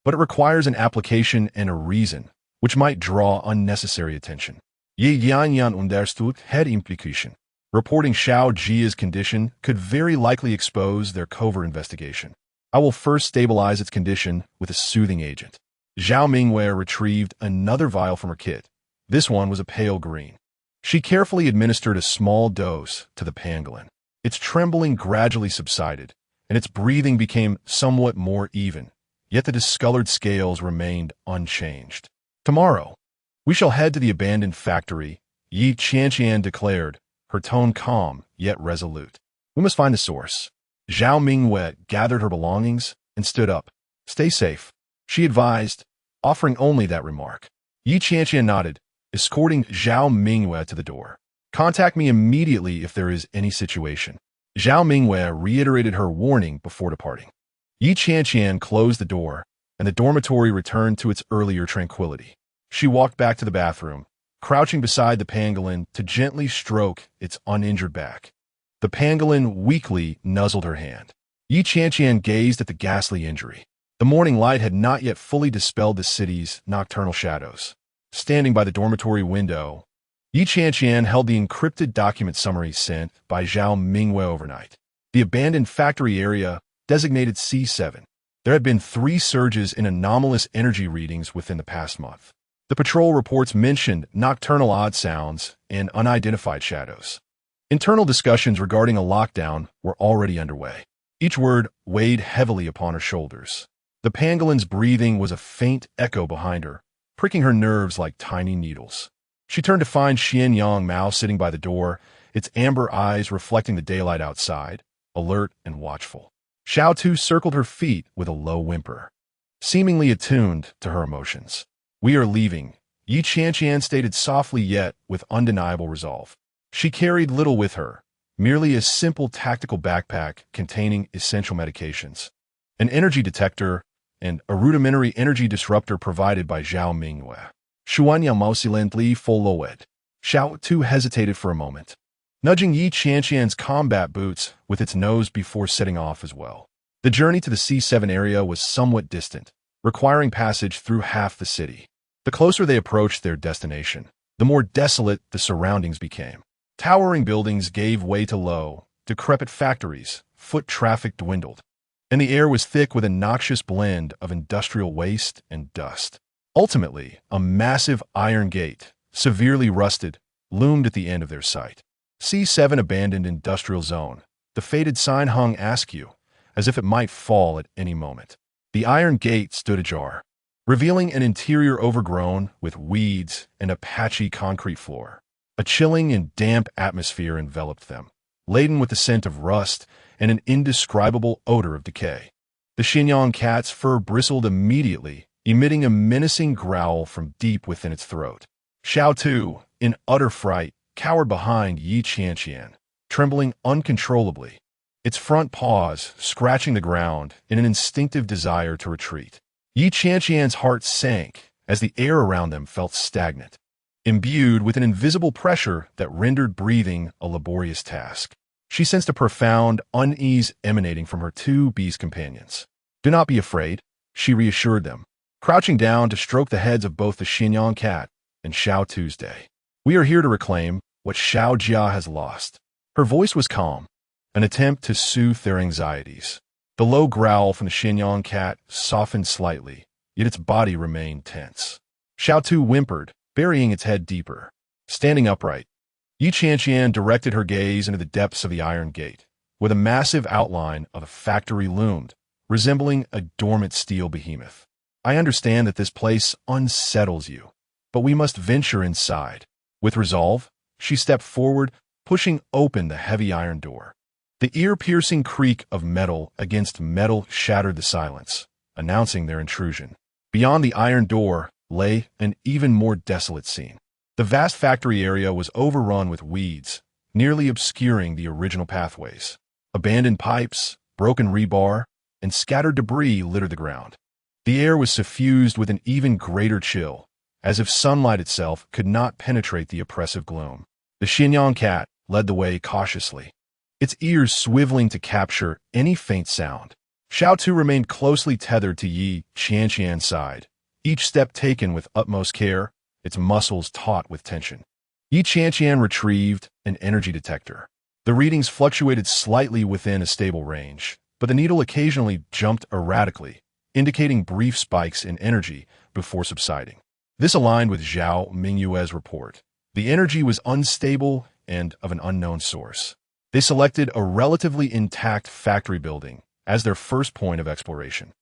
but it requires an application and a reason, which might draw unnecessary attention. Ye yan yan understood head implication. Reporting Xiao Jia's condition could very likely expose their covert investigation. I will first stabilize its condition with a soothing agent. Zhao Mingwei retrieved another vial from her kit. This one was a pale green. She carefully administered a small dose to the pangolin. Its trembling gradually subsided, and its breathing became somewhat more even, yet the discolored scales remained unchanged. Tomorrow, we shall head to the abandoned factory, Yi Qianqian declared, her tone calm yet resolute. We must find the source. Zhao Mingwei gathered her belongings and stood up. Stay safe, she advised, offering only that remark. Yi Qianqian nodded, escorting Zhao Mingwei to the door. Contact me immediately if there is any situation. Zhao Mingwei reiterated her warning before departing. Yi Qianqian closed the door, and the dormitory returned to its earlier tranquility. She walked back to the bathroom, crouching beside the pangolin to gently stroke its uninjured back. The pangolin weakly nuzzled her hand. Yi Qianqian gazed at the ghastly injury. The morning light had not yet fully dispelled the city's nocturnal shadows. Standing by the dormitory window, Yi Qianqian held the encrypted document summary sent by Zhao Mingwei overnight. The abandoned factory area, designated C7. There had been 3 surges in anomalous energy readings within the past month. The patrol reports mentioned nocturnal odd sounds and unidentified shadows. Internal discussions regarding a lockdown were already underway. Each word weighed heavily upon her shoulders. The pangolin's breathing was a faint echo behind her, pricking her nerves like tiny needles. She turned to find Qianqian Mao sitting by the door, its amber eyes reflecting the daylight outside, alert and watchful. Xiao Tu circled her feet with a low whimper, seemingly attuned to her emotions. We are leaving, Yi Qianqian stated softly yet with undeniable resolve. She carried little with her, merely a simple tactical backpack containing essential medications, an energy detector, and a rudimentary energy disruptor provided by Zhao Mingwei. Shuanyang Mao silently followed. Xiao Tu hesitated for a moment, nudging Yi Qianqian's combat boots with its nose before setting off as well. The journey to the C7 area was somewhat distant, requiring passage through half the city. The closer they approached their destination, the more desolate the surroundings became. Towering buildings gave way to low, decrepit factories, foot traffic dwindled, and the air was thick with a noxious blend of industrial waste and dust. Ultimately, a massive iron gate, severely rusted, loomed at the end of their sight. C7 Abandoned Industrial Zone. The faded sign hung askew, as if it might fall at any moment. The iron gate stood ajar, revealing an interior overgrown with weeds and a patchy concrete floor. A chilling and damp atmosphere enveloped them, laden with the scent of rust and an indescribable odor of decay. The Qianqian cat's fur bristled immediately, emitting a menacing growl from deep within its throat. Xiao Tu, in utter fright, cowered behind Yi Qianqian, trembling uncontrollably, its front paws scratching the ground in an instinctive desire to retreat. Yi Qianqian's heart sank as the air around them felt stagnant, imbued with an invisible pressure that rendered breathing a laborious task. She sensed a profound unease emanating from her 2 beast companions. Do not be afraid, she reassured them, crouching down to stroke the heads of both the Qianqian cat and Xiao Tuesday. We are here to reclaim what Xiao Jia has lost. Her voice was calm, an attempt to soothe their anxieties. The low growl from the Qianqian cat softened slightly, yet its body remained tense. Xiao Tu whimpered, burying its head deeper. Standing upright, Yi Qianqian directed her gaze into the depths of the iron gate, where the massive outline of a factory loomed, resembling a dormant steel behemoth. I understand that this place unsettles you, but we must venture inside. With resolve, she stepped forward, pushing open the heavy iron door. The ear-piercing creak of metal against metal shattered the silence, announcing their intrusion. Beyond the iron door lay an even more desolate scene. The vast factory area was overrun with weeds, nearly obscuring the original pathways. Abandoned pipes, broken rebar, and scattered debris littered the ground. The air was suffused with an even greater chill, as if sunlight itself could not penetrate the oppressive gloom. The Qianqian cat led the way cautiously, its ears swiveling to capture any faint sound. Xiao Tu remained closely tethered to Yi Qianqian's side, each step taken with utmost care, its muscles taut with tension. Yi Qianqian retrieved an energy detector. The readings fluctuated slightly within a stable range, but the needle occasionally jumped erratically, indicating brief spikes in energy before subsiding. This aligned with Zhao Mingyue's report. The energy was unstable and of an unknown source. They selected a relatively intact factory building as their first point of exploration.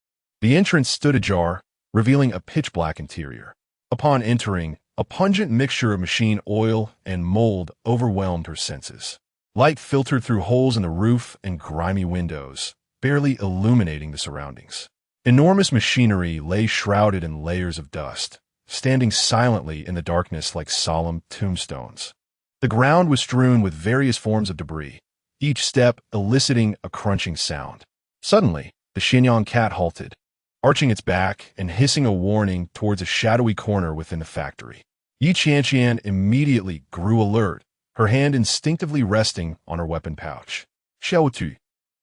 The entrance stood ajar, revealing a pitch-black interior. Upon entering, a pungent mixture of machine oil and mold overwhelmed her senses. Light filtered through holes in the roof and grimy windows, barely illuminating the surroundings. Enormous machinery lay shrouded in layers of dust, standing silently in the darkness like solemn tombstones. The ground was strewn with various forms of debris, each step eliciting a crunching sound. Suddenly, the Qianqian cat halted, arching its back and hissing a warning towards a shadowy corner within the factory. Yi Qianqian immediately grew alert, her hand instinctively resting on her weapon pouch. Xiao Tu,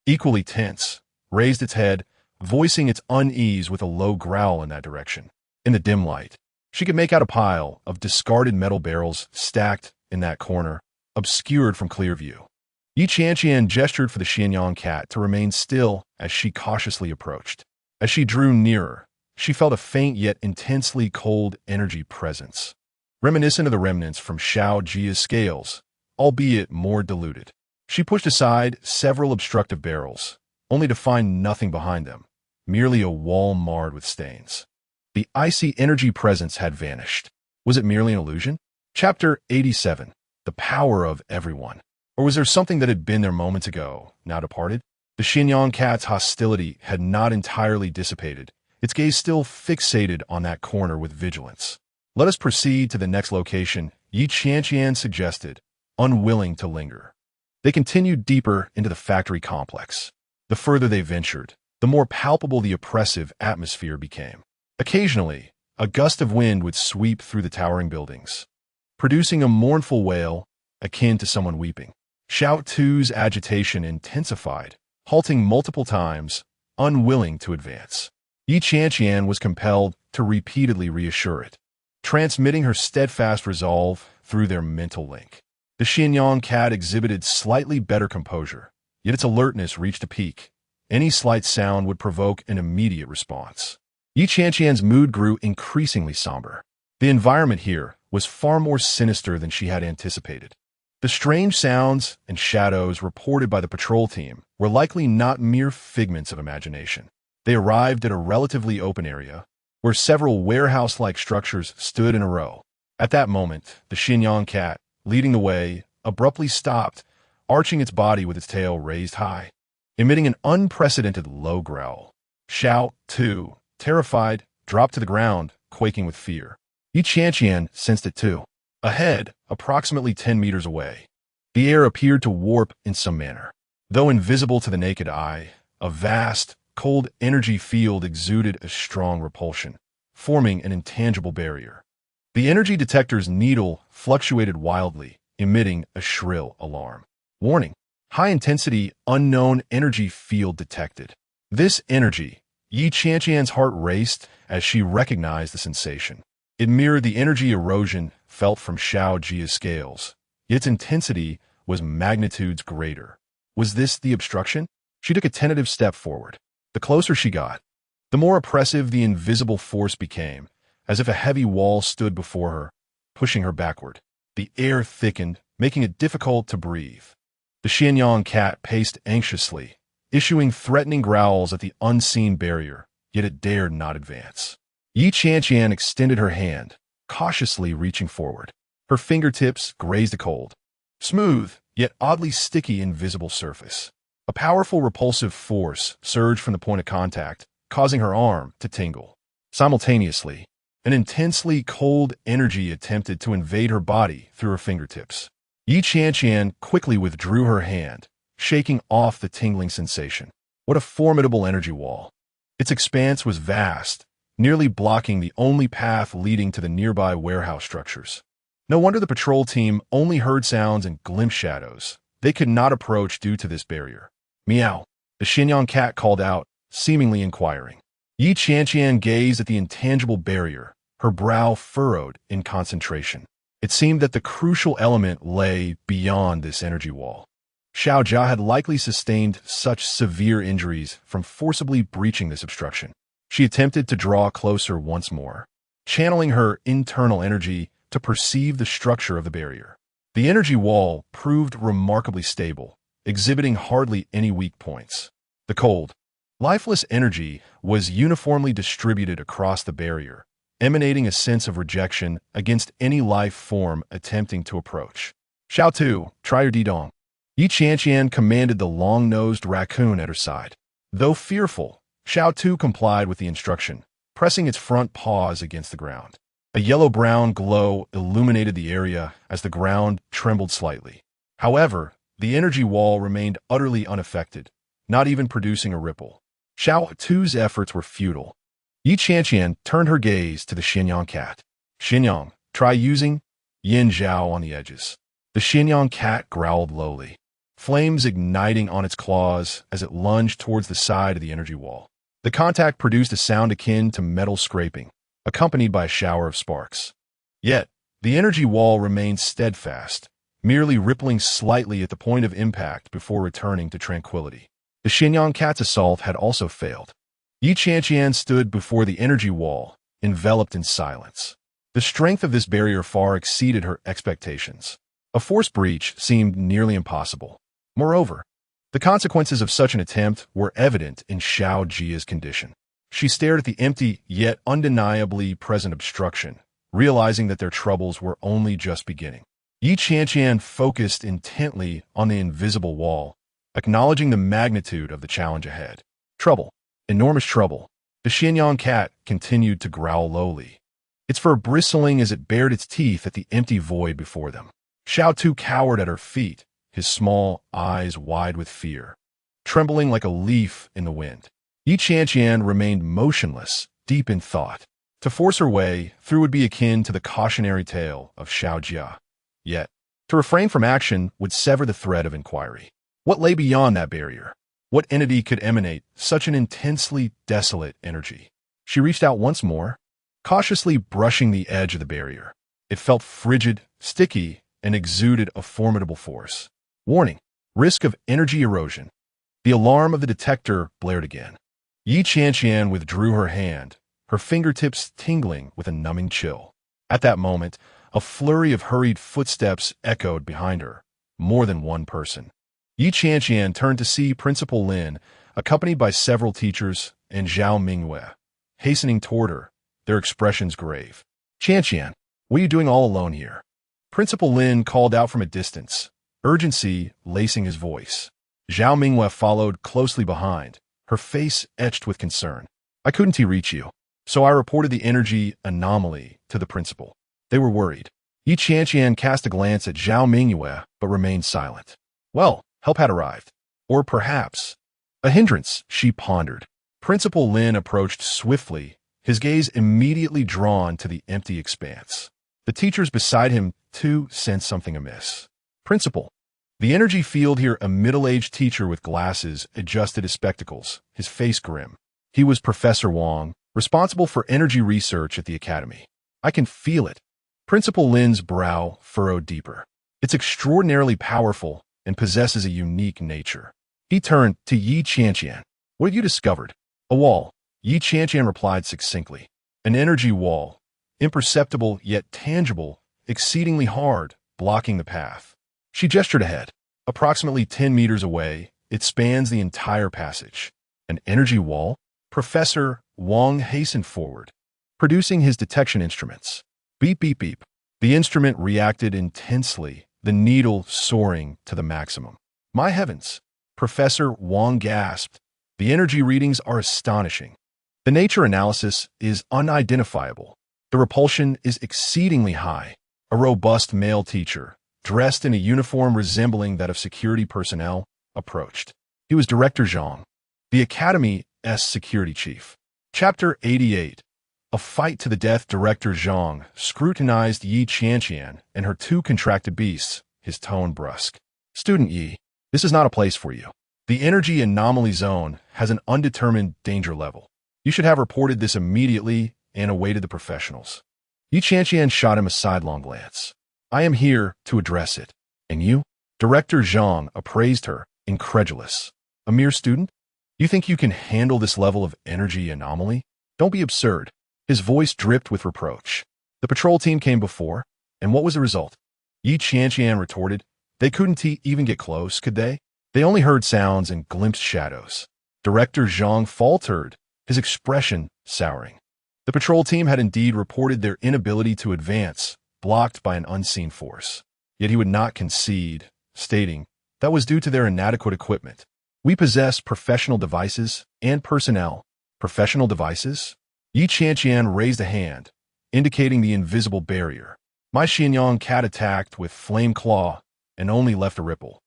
equally tense, raised its head, voicing its unease with a low growl in that direction. In the dim light, she could make out a pile of discarded metal barrels stacked in that corner, obscured from clear view. Yi Qianqian gestured for the Qianqian cat to remain still as she cautiously approached. As she drew nearer, she felt a faint yet intensely cold energy presence, reminiscent of the remnants from Xiao Jia's scales, albeit more diluted. She pushed aside several obstructive barrels, only to find nothing behind them, merely a wall marred with stains. The icy energy presence had vanished. Was it merely an illusion? Chapter 87. The Power of Everyone. Or was there something that had been there moments ago, now departed? The Qianqian cat's hostility had not entirely dissipated, its gaze still fixated on that corner with vigilance. Let us proceed to the next location, Yi Qianqian suggested, unwilling to linger. They continued deeper into the factory complex. The further they ventured, the more palpable the oppressive atmosphere became. Occasionally, a gust of wind would sweep through the towering buildings, producing a mournful wail akin to someone weeping. Xiao Tu's agitation intensified, halting multiple times, unwilling to advance. Yi Qianqian was compelled to repeatedly reassure it, transmitting her steadfast resolve through their mental link. The Qianqian cat exhibited slightly better composure, yet its alertness reached a peak. Any slight sound would provoke an immediate response. Yi Qianqian's mood grew increasingly somber. The environment here was far more sinister than she had anticipated. The strange sounds and shadows reported by the patrol team were likely not mere figments of imagination. They arrived at a relatively open area, where several warehouse-like structures stood in a row. At that moment, the Qianqian cat, leading the way, abruptly stopped, arching its body with its tail raised high, emitting an unprecedented low growl. Xiao Tu, terrified, dropped to the ground, quaking with fear. Yi Qianqian sensed it too. Ahead, approximately 10 meters away, the air appeared to warp in some manner. Though invisible to the naked eye, a vast, cold energy field exuded a strong repulsion, forming an intangible barrier. The energy detector's needle fluctuated wildly, emitting a shrill alarm. Warning: high-intensity, unknown energy field detected. This energy, Yi Qianqian's heart raced as she recognized the sensation. It mirrored the energy erosion felt from Xiao Jia's scales, yet its intensity was magnitudes greater. Was this the obstruction? She took a tentative step forward. The closer she got, the more oppressive the invisible force became, as if a heavy wall stood before her, pushing her backward. The air thickened, making it difficult to breathe. The Qianqian cat paced anxiously, issuing threatening growls at the unseen barrier, yet it dared not advance. Yi Qianqian extended her hand, cautiously reaching forward. Her fingertips grazed a cold, smooth, yet oddly sticky invisible surface. A powerful repulsive force surged from the point of contact, causing her arm to tingle. Simultaneously, an intensely cold energy attempted to invade her body through her fingertips. Yi Qianqian quickly withdrew her hand, shaking off the tingling sensation. What a formidable energy wall! Its expanse was vast, nearly blocking the only path leading to the nearby warehouse structures. No wonder the patrol team only heard sounds and glimpsed shadows. They could not approach due to this barrier. Meow! The Qianqian cat called out, seemingly inquiring. Yi Qianqian gazed at the intangible barrier, her brow furrowed in concentration. It seemed that the crucial element lay beyond this energy wall. Xiao Jia had likely sustained such severe injuries from forcibly breaching this obstruction. She attempted to draw closer once more, channeling her internal energy to perceive the structure of the barrier. The energy wall proved remarkably stable, exhibiting hardly any weak points. The cold, lifeless energy was uniformly distributed across the barrier, emanating a sense of rejection against any life form attempting to approach. Xiao Tu, try your Didong. Qianqian commanded the long-nosed raccoon at her side. Though fearful, Xiao Tu complied with the instruction, pressing its front paws against the ground. A yellow-brown glow illuminated the area as the ground trembled slightly. However, the energy wall remained utterly unaffected, not even producing a ripple. Xiao Tu's efforts were futile. Qianqian turned her gaze to the Qianqian cat. Qianqian, try using Yin Zhao on the edges. The Qianqian cat growled lowly, flames igniting on its claws as it lunged towards the side of the energy wall. The contact produced a sound akin to metal scraping, accompanied by a shower of sparks. Yet, the energy wall remained steadfast, merely rippling slightly at the point of impact before returning to tranquility. The Qianqian cat's assault had also failed. Qianqian stood before the energy wall, enveloped in silence. The strength of this barrier far exceeded her expectations. A force breach seemed nearly impossible. Moreover, the consequences of such an attempt were evident in Xiao Jia's condition. She stared at the empty yet undeniably present obstruction, realizing that their troubles were only just beginning. Qianqian focused intently on the invisible wall, acknowledging the magnitude of the challenge ahead. Trouble. Enormous trouble. The Qianqian cat continued to growl lowly, its fur bristling as it bared its teeth at the empty void before them. Xiao Tu cowered at her feet, his small eyes wide with fear, trembling like a leaf in the wind. Qianqian remained motionless, deep in thought. To force her way through would be akin to the cautionary tale of Xiao Jia. Yet, to refrain from action would sever the thread of inquiry. What lay beyond that barrier? What entity could emanate such an intensely desolate energy? She reached out once more, cautiously brushing the edge of the barrier. It felt frigid, sticky, and exuded a formidable force. Warning: risk of energy erosion. The alarm of the detector blared again. Qianqian withdrew her hand, her fingertips tingling with a numbing chill. At that moment, a flurry of hurried footsteps echoed behind her, more than one person. Qianqian turned to see Principal Lin, accompanied by several teachers, and Zhao Mingyue, hastening toward her, their expressions grave. Qianqian, what are you doing all alone here? Principal Lin called out from a distance, urgency lacing his voice. Zhao Mingyue followed closely behind, her face etched with concern. I couldn't reach you, so I reported the energy anomaly to the principal. They were worried. Qianqian cast a glance at Zhao Mingyue, but remained silent. Well, help had arrived. Or perhaps a hindrance, she pondered. Principal Lin approached swiftly, his gaze immediately drawn to the empty expanse. The teachers beside him, too, sensed something amiss. Principal. The energy field here, a middle-aged teacher with glasses adjusted his spectacles, his face grim. He was Professor Wang, responsible for energy research at the academy. I can feel it. Principal Lin's brow furrowed deeper. It's extraordinarily powerful and possesses a unique nature. He turned to Qianqian. What have you discovered? A wall. Qianqian replied succinctly. An energy wall, imperceptible yet tangible, exceedingly hard, blocking the path. She gestured ahead. Approximately 10 meters away, it spans the entire passage. An energy wall? Professor Wang hastened forward, producing his detection instruments. Beep, beep, beep. The instrument reacted intensely, the needle soaring to the maximum. My heavens! Professor Wang gasped. The energy readings are astonishing. The nature analysis is unidentifiable. The repulsion is exceedingly high. A robust male teacher, dressed in a uniform resembling that of security personnel, approached. He was Director Zhang, the Academy's security chief. Chapter 88. A fight to the death. Director Zhang scrutinized Qianqian and her two contracted beasts, his tone brusque. Student Yi, this is not a place for you. The energy anomaly zone has an undetermined danger level. You should have reported this immediately and awaited the professionals. Qianqian shot him a sidelong glance. I am here to address it. And you? Director Zhang appraised her, incredulous. A mere student? You think you can handle this level of energy anomaly? Don't be absurd. His voice dripped with reproach. The patrol team came before, and what was the result? Qianqian retorted. They couldn't even get close, could they? They only heard sounds and glimpsed shadows. Director Zhang faltered, his expression souring. The patrol team had indeed reported their inability to advance, blocked by an unseen force. Yet he would not concede, stating that was due to their inadequate equipment. We possess professional devices and personnel. Professional devices? Qianqian raised a hand, indicating the invisible barrier. My Qianqian cat attacked with flame claw and only left a ripple.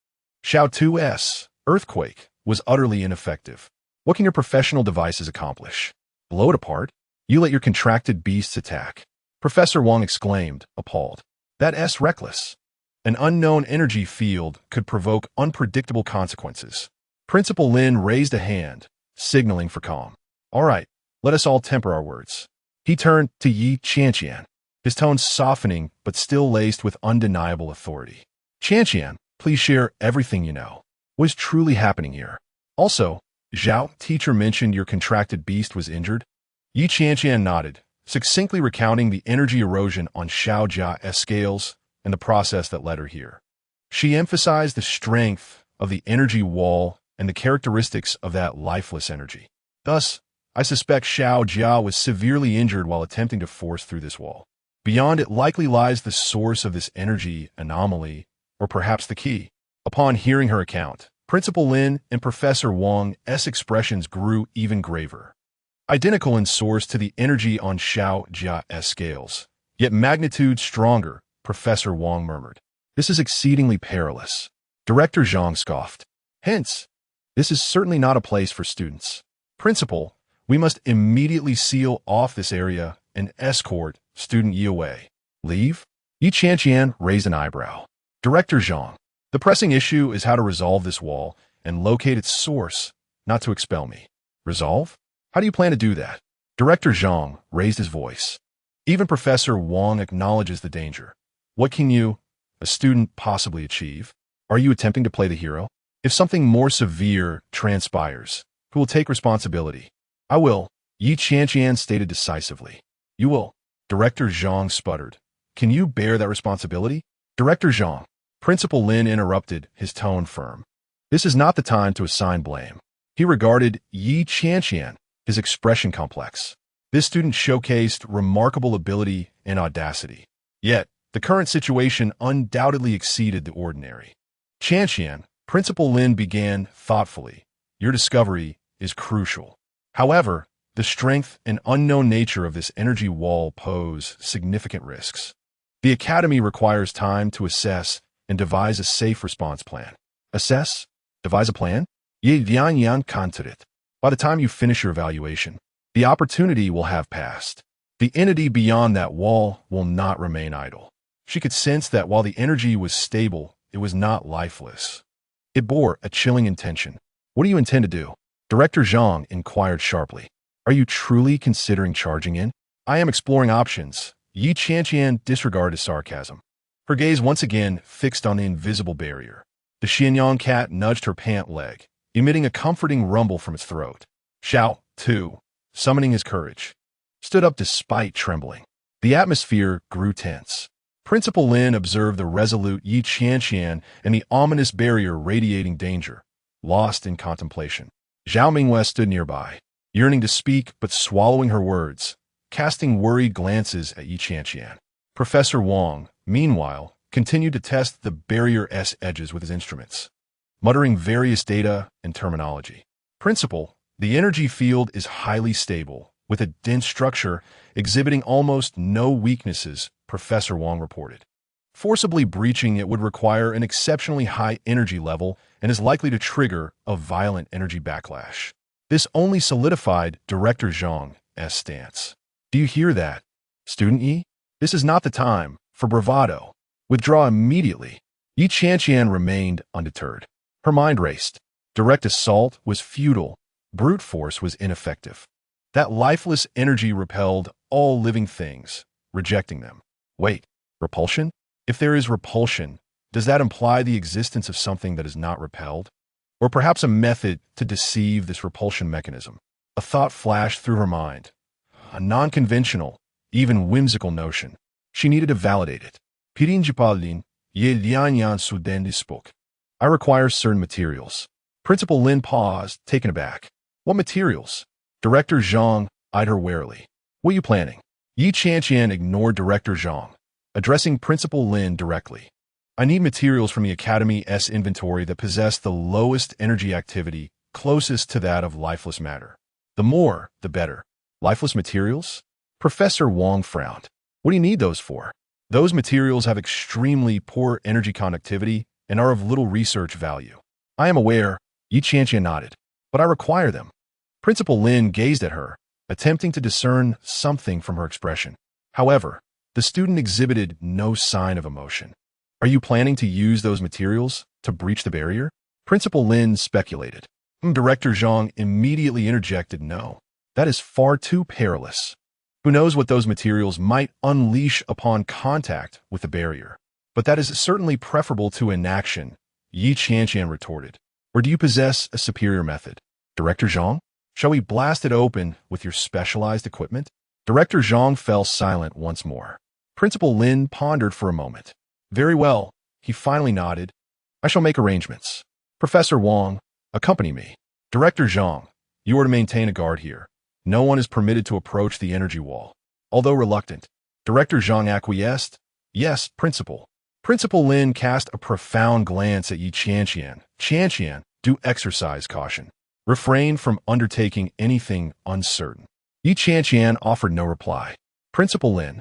Xiao 2's earthquake was utterly ineffective. What can your professional devices accomplish? Blow it apart? You let your contracted beasts attack. Professor Wang exclaimed, appalled. That's reckless. An unknown energy field could provoke unpredictable consequences. Principal Lin raised a hand, signaling for calm. All right, let us all temper our words. He turned to Qianqian, his tone softening but still laced with undeniable authority. Qianqian, please share everything you know. What is truly happening here? Also, Zhao, teacher mentioned your contracted beast was injured. Qianqian nodded, succinctly recounting the energy erosion on Xiao Jia's scales and the process that led her here. She emphasized the strength of the energy wall and the characteristics of that lifeless energy. Thus, I suspect Xiao Jia was severely injured while attempting to force through this wall. Beyond it likely lies the source of this energy anomaly, or perhaps the key. Upon hearing her account, Principal Lin and Professor Wang's expressions grew even graver. Identical in source to the energy on Xiao Jia's scales, yet magnitude stronger, Professor Wang murmured. This is exceedingly perilous. Director Zhang scoffed. Hence, this is certainly not a place for students. Principal, we must immediately seal off this area and escort student Yi away. Leave? Qianqian raised an eyebrow. Director Zhang, the pressing issue is how to resolve this wall and locate its source, not to expel me. Resolve? How do you plan to do that? Director Zhang raised his voice. Even Professor Wang acknowledges the danger. What can you, a student, possibly achieve? Are you attempting to play the hero? If something more severe transpires, who will take responsibility? I will, Qianqian stated decisively. You will. Director Zhang sputtered. Can you bear that responsibility? Director Zhang. Principal Lin interrupted, his tone firm. This is not the time to assign blame. He regarded Qianqian, his expression complex. This student showcased remarkable ability and audacity. Yet, the current situation undoubtedly exceeded the ordinary. Qianqian, Principal Lin began thoughtfully. Your discovery is crucial. However, the strength and unknown nature of this energy wall pose significant risks. The Academy requires time to assess and devise a safe response plan. Assess? Devise a plan? Qianqian countered it. By the time you finish your evaluation, the opportunity will have passed. The entity beyond that wall will not remain idle. She could sense that while the energy was stable, it was not lifeless. It bore a chilling intention. What do you intend to do? Director Zhang inquired sharply. Are you truly considering charging in? I am exploring options. Qianqian disregarded sarcasm. Her gaze once again fixed on the invisible barrier. The Qianqian cat nudged her pant leg, emitting a comforting rumble from its throat. Xiao, too, summoning his courage, stood up despite trembling. The atmosphere grew tense. Principal Lin observed the resolute Qianqian and the ominous barrier radiating danger, lost in contemplation. Zhao Mingwei stood nearby, yearning to speak but swallowing her words, casting worried glances at Qianqian. Professor Wang, meanwhile, continued to test the barrier's edges with his instruments, muttering various data and terminology. Principal, the energy field is highly stable, with a dense structure exhibiting almost no weaknesses, Professor Wang reported. Forcibly breaching it would require an exceptionally high energy level and is likely to trigger a violent energy backlash. This only solidified Director Zhang's stance. Do you hear that? Student Yi? This is not the time for bravado. Withdraw immediately. Qianqian remained undeterred. Her mind raced. Direct assault was futile. Brute force was ineffective. That lifeless energy repelled all living things, rejecting them. Wait, repulsion? If there is repulsion, does that imply the existence of something that is not repelled? Or perhaps a method to deceive this repulsion mechanism? A thought flashed through her mind. A non-conventional, even whimsical notion. She needed to validate it. Pirinjipalin, ye Qianqian Sudendi spoke. I require certain materials. Principal Lin paused, taken aback. What materials? Director Zhang eyed her warily. What are you planning? Yi Qianqian ignored Director Zhang, addressing Principal Lin directly. I need materials from the Academy's inventory that possess the lowest energy activity closest to that of lifeless matter. The more, the better. Lifeless materials? Professor Wang frowned. What do you need those for? Those materials have extremely poor energy conductivity and are of little research value. I am aware, Yi Qianqian nodded, but I require them. Principal Lin gazed at her, attempting to discern something from her expression. However, the student exhibited no sign of emotion. Are you planning to use those materials to breach the barrier? Principal Lin speculated. Director Zhang immediately interjected, no. That is far too perilous. Who knows what those materials might unleash upon contact with the barrier? But that is certainly preferable to inaction, Yi Qianqian retorted. Or do you possess a superior method? Director Zhang? Shall we blast it open with your specialized equipment? Director Zhang fell silent once more. Principal Lin pondered for a moment. Very well, he finally nodded. I shall make arrangements. Professor Wang, accompany me. Director Zhang, you are to maintain a guard here. No one is permitted to approach the energy wall. Although reluctant, Director Zhang acquiesced. Yes, Principal. Principal Lin cast a profound glance at Yi Qianqian. Qianqian, do exercise caution. Refrain from undertaking anything uncertain. Yi Qianqian offered no reply. Principal Lin,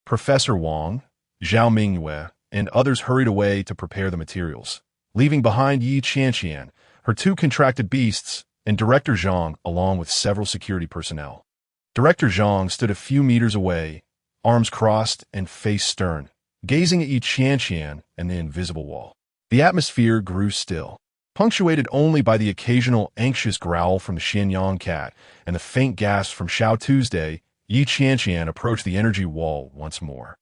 Professor Wang, Zhao Mingyue, and others hurried away to prepare the materials, leaving behind Yi Qianqian, her two contracted beasts, and Director Zhang along with several security personnel. Director Zhang stood a few meters away, arms crossed and face stern, gazing at Yi Qianqian and the invisible wall. The atmosphere grew still, punctuated only by the occasional anxious growl from the Qianqian cat and the faint gasp from Xiao Tuesday. Yi Qianqian approached the energy wall once more,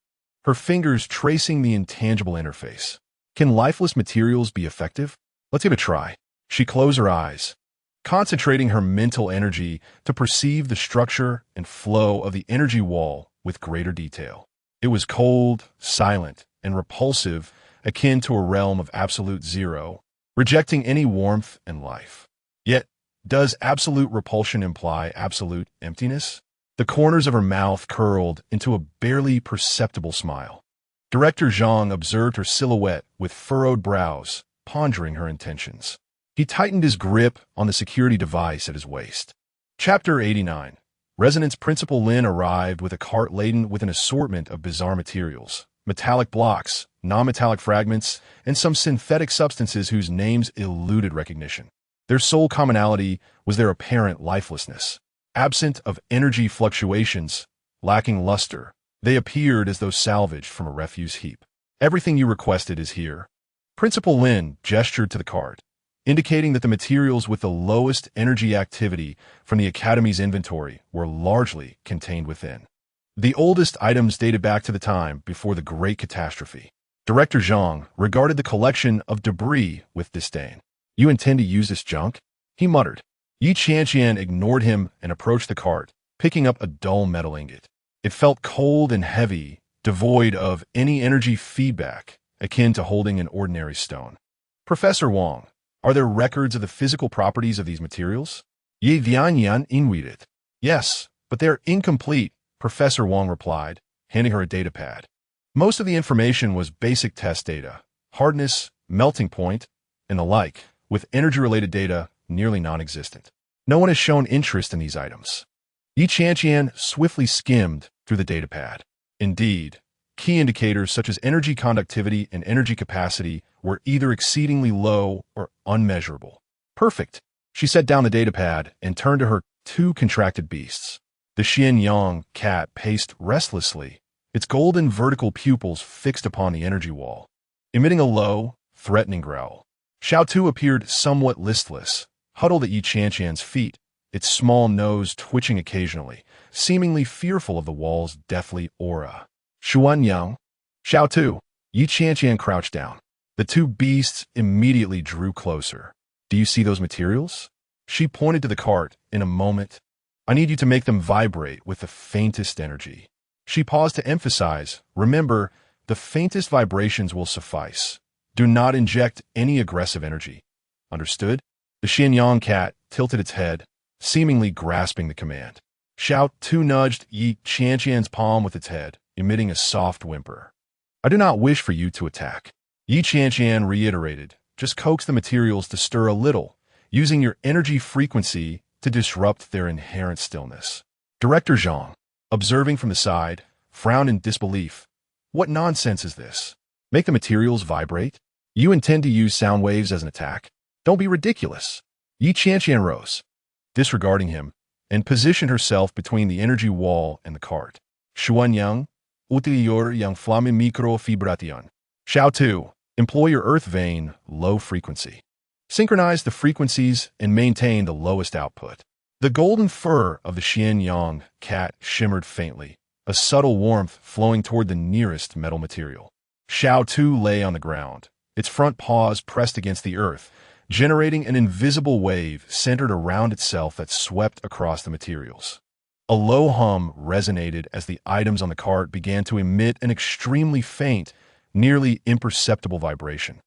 her fingers tracing the intangible interface. Can lifeless materials be effective? Let's give it a try. She closed her eyes, concentrating her mental energy to perceive the structure and flow of the energy wall with greater detail. It was cold, silent, and repulsive, akin to a realm of absolute zero, rejecting any warmth and life. Yet, does absolute repulsion imply absolute emptiness? The corners of her mouth curled into a barely perceptible smile. Director Zhang observed her silhouette with furrowed brows, pondering her intentions. He tightened his grip on the security device at his waist. Chapter 89. Resonance. Principal Lin arrived with a cart laden with an assortment of bizarre materials, metallic blocks, non-metallic fragments, and some synthetic substances whose names eluded recognition. Their sole commonality was their apparent lifelessness. Absent of energy fluctuations, lacking luster, they appeared as though salvaged from a refuse heap. Everything you requested is here. Principal Lin gestured to the cart, indicating that the materials with the lowest energy activity from the Academy's inventory were largely contained within. The oldest items dated back to the time before the Great Catastrophe. Director Zhang regarded the collection of debris with disdain. You intend to use this junk? He muttered. Yi Qianqian ignored him and approached the cart, picking up a dull metal ingot. It felt cold and heavy, devoid of any energy feedback, akin to holding an ordinary stone. Professor Wang, are there records of the physical properties of these materials? Ye Qianqian inquired. Yes, but they are incomplete, Professor Wang replied, handing her a datapad. Most of the information was basic test data, hardness, melting point, and the like, with energy-related data nearly non-existent. No one has shown interest in these items. Yi Qianqian swiftly skimmed through the datapad. Indeed, key indicators such as energy conductivity and energy capacity were either exceedingly low or unmeasurable. Perfect. She set down the datapad and turned to her two contracted beasts. The Qianqian cat paced restlessly, its golden vertical pupils fixed upon the energy wall, emitting a low, threatening growl. Xiao Tu appeared somewhat listless, huddled at Yi Qianqian's feet, its small nose twitching occasionally, seemingly fearful of the wall's deathly aura. Xuanyang, Xiao Tu, Yi Qianqian crouched down. The two beasts immediately drew closer. Do you see those materials? She pointed to the cart in a moment. I need you to make them vibrate with the faintest energy. She paused to emphasize, remember, the faintest vibrations will suffice. Do not inject any aggressive energy. Understood? The Qianqian cat tilted its head, seemingly grasping the command. Xiao Tu nudged Yi Qianqian's palm with its head, emitting a soft whimper. I do not wish for you to attack. Yi Qianqian reiterated, just coax the materials to stir a little, using your energy frequency to disrupt their inherent stillness. Director Zhang, observing from the side, frowned in disbelief. What nonsense is this? Make the materials vibrate? You intend to use sound waves as an attack? Don't be ridiculous. Yi Qianqian rose, disregarding him, and positioned herself between the energy wall and the cart. Xuanyang, utilior yang flamme microfibration. Xiao Tu, employ your earth vein, low frequency. Synchronize the frequencies and maintain the lowest output. The golden fur of the Qianqian cat shimmered faintly, a subtle warmth flowing toward the nearest metal material. Xiao Tu lay on the ground, its front paws pressed against the earth, generating an invisible wave centered around itself that swept across the materials. A low hum resonated as the items on the cart began to emit an extremely faint, nearly imperceptible vibration.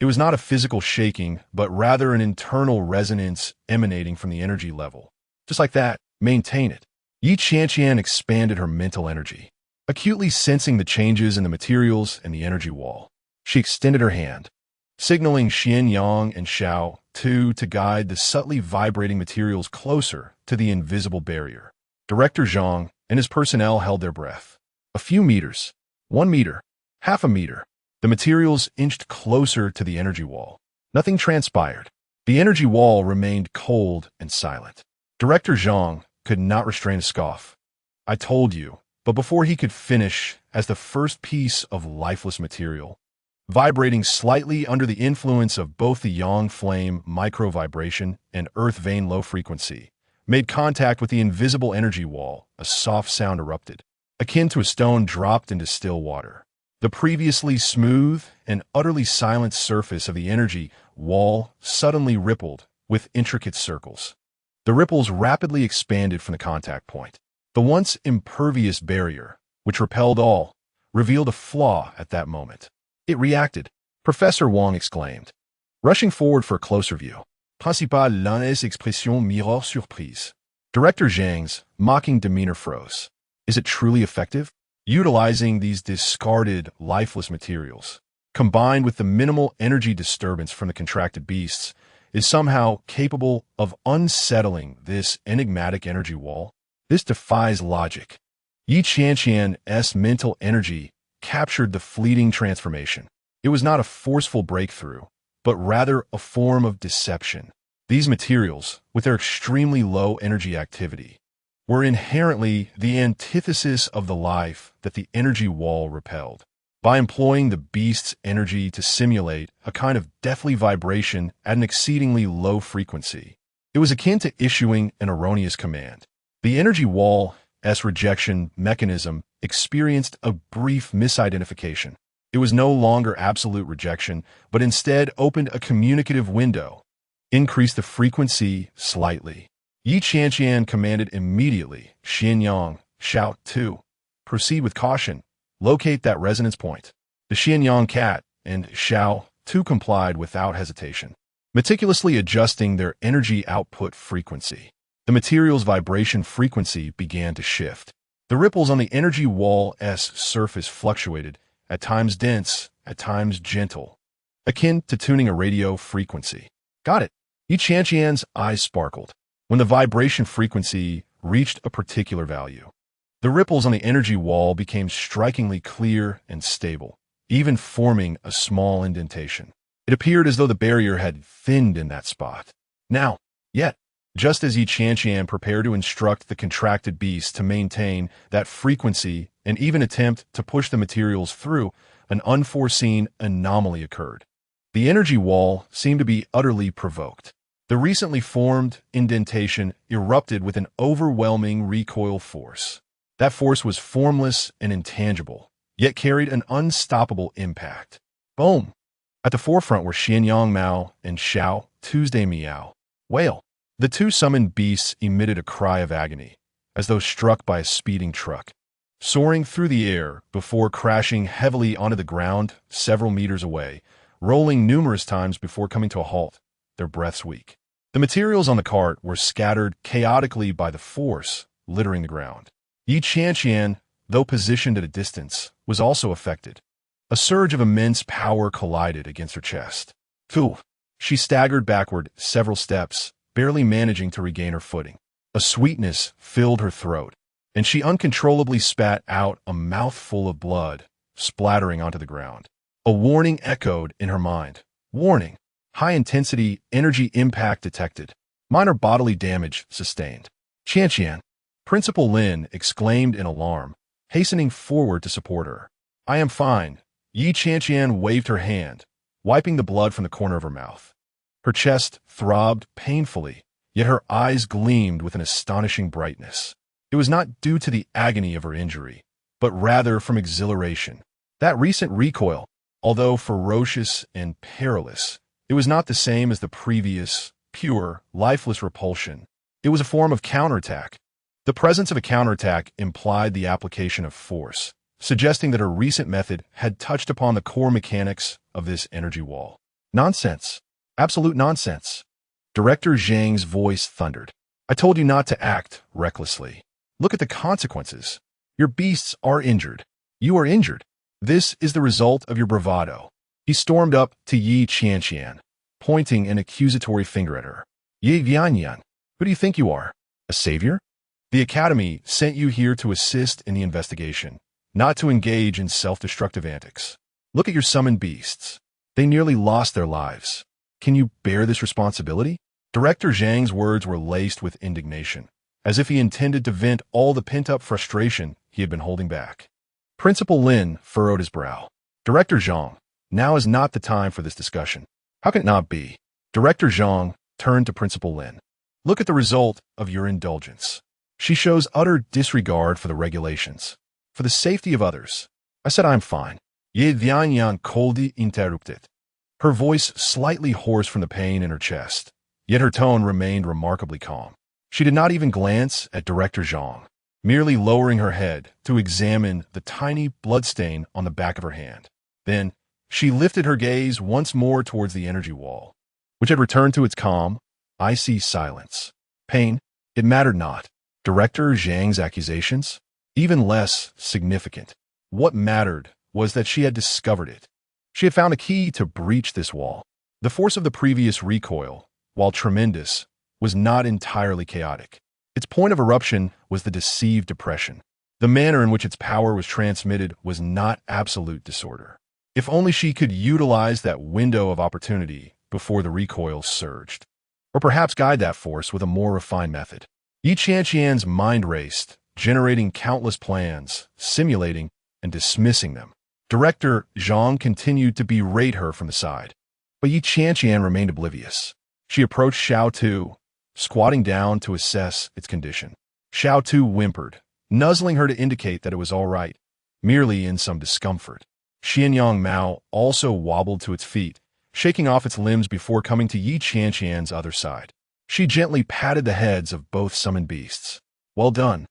It was not a physical shaking, but rather an internal resonance emanating from the energy level. Just like that, maintain it. Yi Qianqian expanded her mental energy, acutely sensing the changes in the materials and the energy wall. She extended her hand, signaling Xianyang and Xiao Tu to guide the subtly vibrating materials closer to the invisible barrier. Director Zhang and his personnel held their breath. A few meters, 1 meter, half a meter. The materials inched closer to the energy wall. Nothing transpired. The energy wall remained cold and silent. Director Zhang could not restrain a scoff. I told you, but before he could finish, as the first piece of lifeless material, vibrating slightly under the influence of both the yang flame micro-vibration and earth vein low frequency, made contact with the invisible energy wall, a soft sound erupted, akin to a stone dropped into still water. The previously smooth and utterly silent surface of the energy wall suddenly rippled with intricate circles. The ripples rapidly expanded from the contact point. The once impervious barrier, which repelled all, revealed a flaw at that moment. It reacted. Professor Wang exclaimed, rushing forward for a closer view. Principal l'un's expression miroir surprise. Director Zhang's mocking demeanor froze. Is it truly effective? Utilizing these discarded, lifeless materials, combined with the minimal energy disturbance from the contracted beasts, is somehow capable of unsettling this enigmatic energy wall? This defies logic. Yi Qianqian's mental energy captured the fleeting transformation. It was not a forceful breakthrough, but rather a form of deception. These materials, with their extremely low energy activity, were inherently the antithesis of the life that the energy wall repelled. By employing the beast's energy to simulate a kind of deathly vibration at an exceedingly low frequency, it was akin to issuing an erroneous command. The energy wall's rejection mechanism experienced a brief misidentification. It was no longer absolute rejection, but instead opened a communicative window. Increase the frequency slightly. Yi Qianqian commanded immediately. Xianyang, Xiao Tu, proceed with caution. Locate that resonance point. The Qianqian cat and Xiao Tu complied without hesitation, meticulously adjusting their energy output frequency. The material's vibration frequency began to shift. The ripples on the energy wall's surface fluctuated, at times dense, at times gentle, akin to tuning a radio frequency. Got it. Yi Qianqian's eyes sparkled. When the vibration frequency reached a particular value, the ripples on the energy wall became strikingly clear and stable, even forming a small indentation. It appeared as though the barrier had thinned in that spot. Now, yet, just as Yi Qianqian prepared to instruct the contracted beast to maintain that frequency and even attempt to push the materials through, an unforeseen anomaly occurred. The energy wall seemed to be utterly provoked. The recently formed indentation erupted with an overwhelming recoil force. That force was formless and intangible, yet carried an unstoppable impact. Boom! At the forefront were Qianqian Mao and Xiao Tuesday Miao. Wail. The two summoned beasts emitted a cry of agony, as though struck by a speeding truck, soaring through the air before crashing heavily onto the ground several meters away, rolling numerous times before coming to a halt, their breaths weak. The materials on the cart were scattered chaotically by the force, littering the ground. Qianqian, though positioned at a distance, was also affected. A surge of immense power collided against her chest. Phew! She staggered backward several steps, barely managing to regain her footing. A sweetness filled her throat, and she uncontrollably spat out a mouthful of blood, splattering onto the ground. A warning echoed in her mind. Warning! High-intensity energy impact detected. Minor bodily damage sustained. Qianqian! Principal Lin exclaimed in alarm, hastening forward to support her. I am fine. Qianqian waved her hand, wiping the blood from the corner of her mouth. Her chest throbbed painfully, yet her eyes gleamed with an astonishing brightness. It was not due to the agony of her injury, but rather from exhilaration. That recent recoil, although ferocious and perilous, it was not the same as the previous, pure, lifeless repulsion. It was a form of counterattack. The presence of a counterattack implied the application of force, suggesting that her recent method had touched upon the core mechanics of this energy wall. Nonsense. Absolute nonsense. Director Zhang's voice thundered. I told you not to act recklessly. Look at the consequences. Your beasts are injured. You are injured. This is the result of your bravado. He stormed up to Qianqian, pointing an accusatory finger at her. Qianqian, who do you think you are? A savior? The Academy sent you here to assist in the investigation, not to engage in self-destructive antics. Look at your summoned beasts. They nearly lost their lives. Can you bear this responsibility? Director Zhang's words were laced with indignation, as if he intended to vent all the pent-up frustration he had been holding back. Principal Lin furrowed his brow. Director Zhang, now is not the time for this discussion. How can it not be? Director Zhang turned to Principal Lin. Look at the result of your indulgence. She shows utter disregard for the regulations, for the safety of others. I said I'm fine. Qianqian coldly interrupted. Her voice slightly hoarse from the pain in her chest, yet her tone remained remarkably calm. She did not even glance at Director Zhang, merely lowering her head to examine the tiny bloodstain on the back of her hand. Then, she lifted her gaze once more towards the energy wall, which had returned to its calm, icy silence. Pain, it mattered not. Director Zhang's accusations, even less significant. What mattered was that she had discovered it. She had found a key to breach this wall. The force of the previous recoil, while tremendous, was not entirely chaotic. Its point of eruption was the deceived depression. The manner in which its power was transmitted was not absolute disorder. If only she could utilize that window of opportunity before the recoil surged. Or perhaps guide that force with a more refined method. Qianqian's mind raced, generating countless plans, simulating and dismissing them. Director Zhang continued to berate her from the side, but Qianqian remained oblivious. She approached Xiao Tu, squatting down to assess its condition. Xiao Tu whimpered, nuzzling her to indicate that it was all right, merely in some discomfort. Qianqian Mao also wobbled to its feet, shaking off its limbs before coming to Qianqian's other side. She gently patted the heads of both summoned beasts. Well done.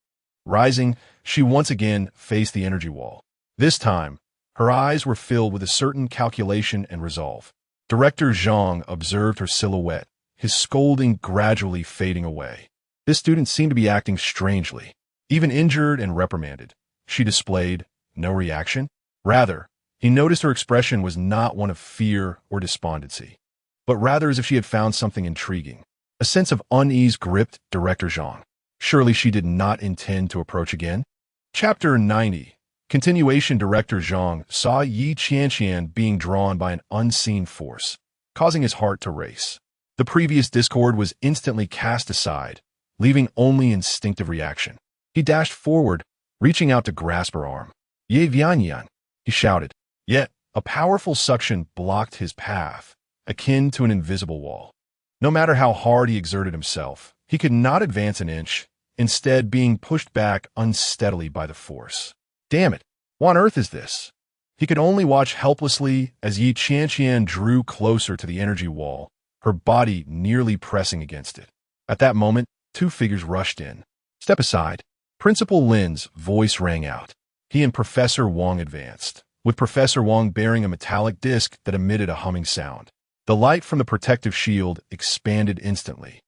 Rising, she once again faced the energy wall. This time, her eyes were filled with a certain calculation and resolve. Director Zhang observed her silhouette, his scolding gradually fading away. This student seemed to be acting strangely. Even injured and reprimanded, she displayed no reaction. Rather, he noticed her expression was not one of fear or despondency, but rather as if she had found something intriguing. A sense of unease gripped Director Zhang. Surely she did not intend to approach again? Chapter 90. Continuation. Director Zhang saw Qianqian being drawn by an unseen force, causing his heart to race. The previous discord was instantly cast aside, leaving only instinctive reaction. He dashed forward, reaching out to grasp her arm. Qianqian, he shouted. Yet, a powerful suction blocked his path, akin to an invisible wall. No matter how hard he exerted himself, he could not advance an inch, instead being pushed back unsteadily by the force. Damn it! What on earth is this? He could only watch helplessly as Qianqian drew closer to the energy wall, her body nearly pressing against it. At that moment, two figures rushed in. Step aside. Principal Lin's voice rang out. He and Professor Wong advanced, with Professor Wong bearing a metallic disc that emitted a humming sound. The light from the protective shield expanded instantly,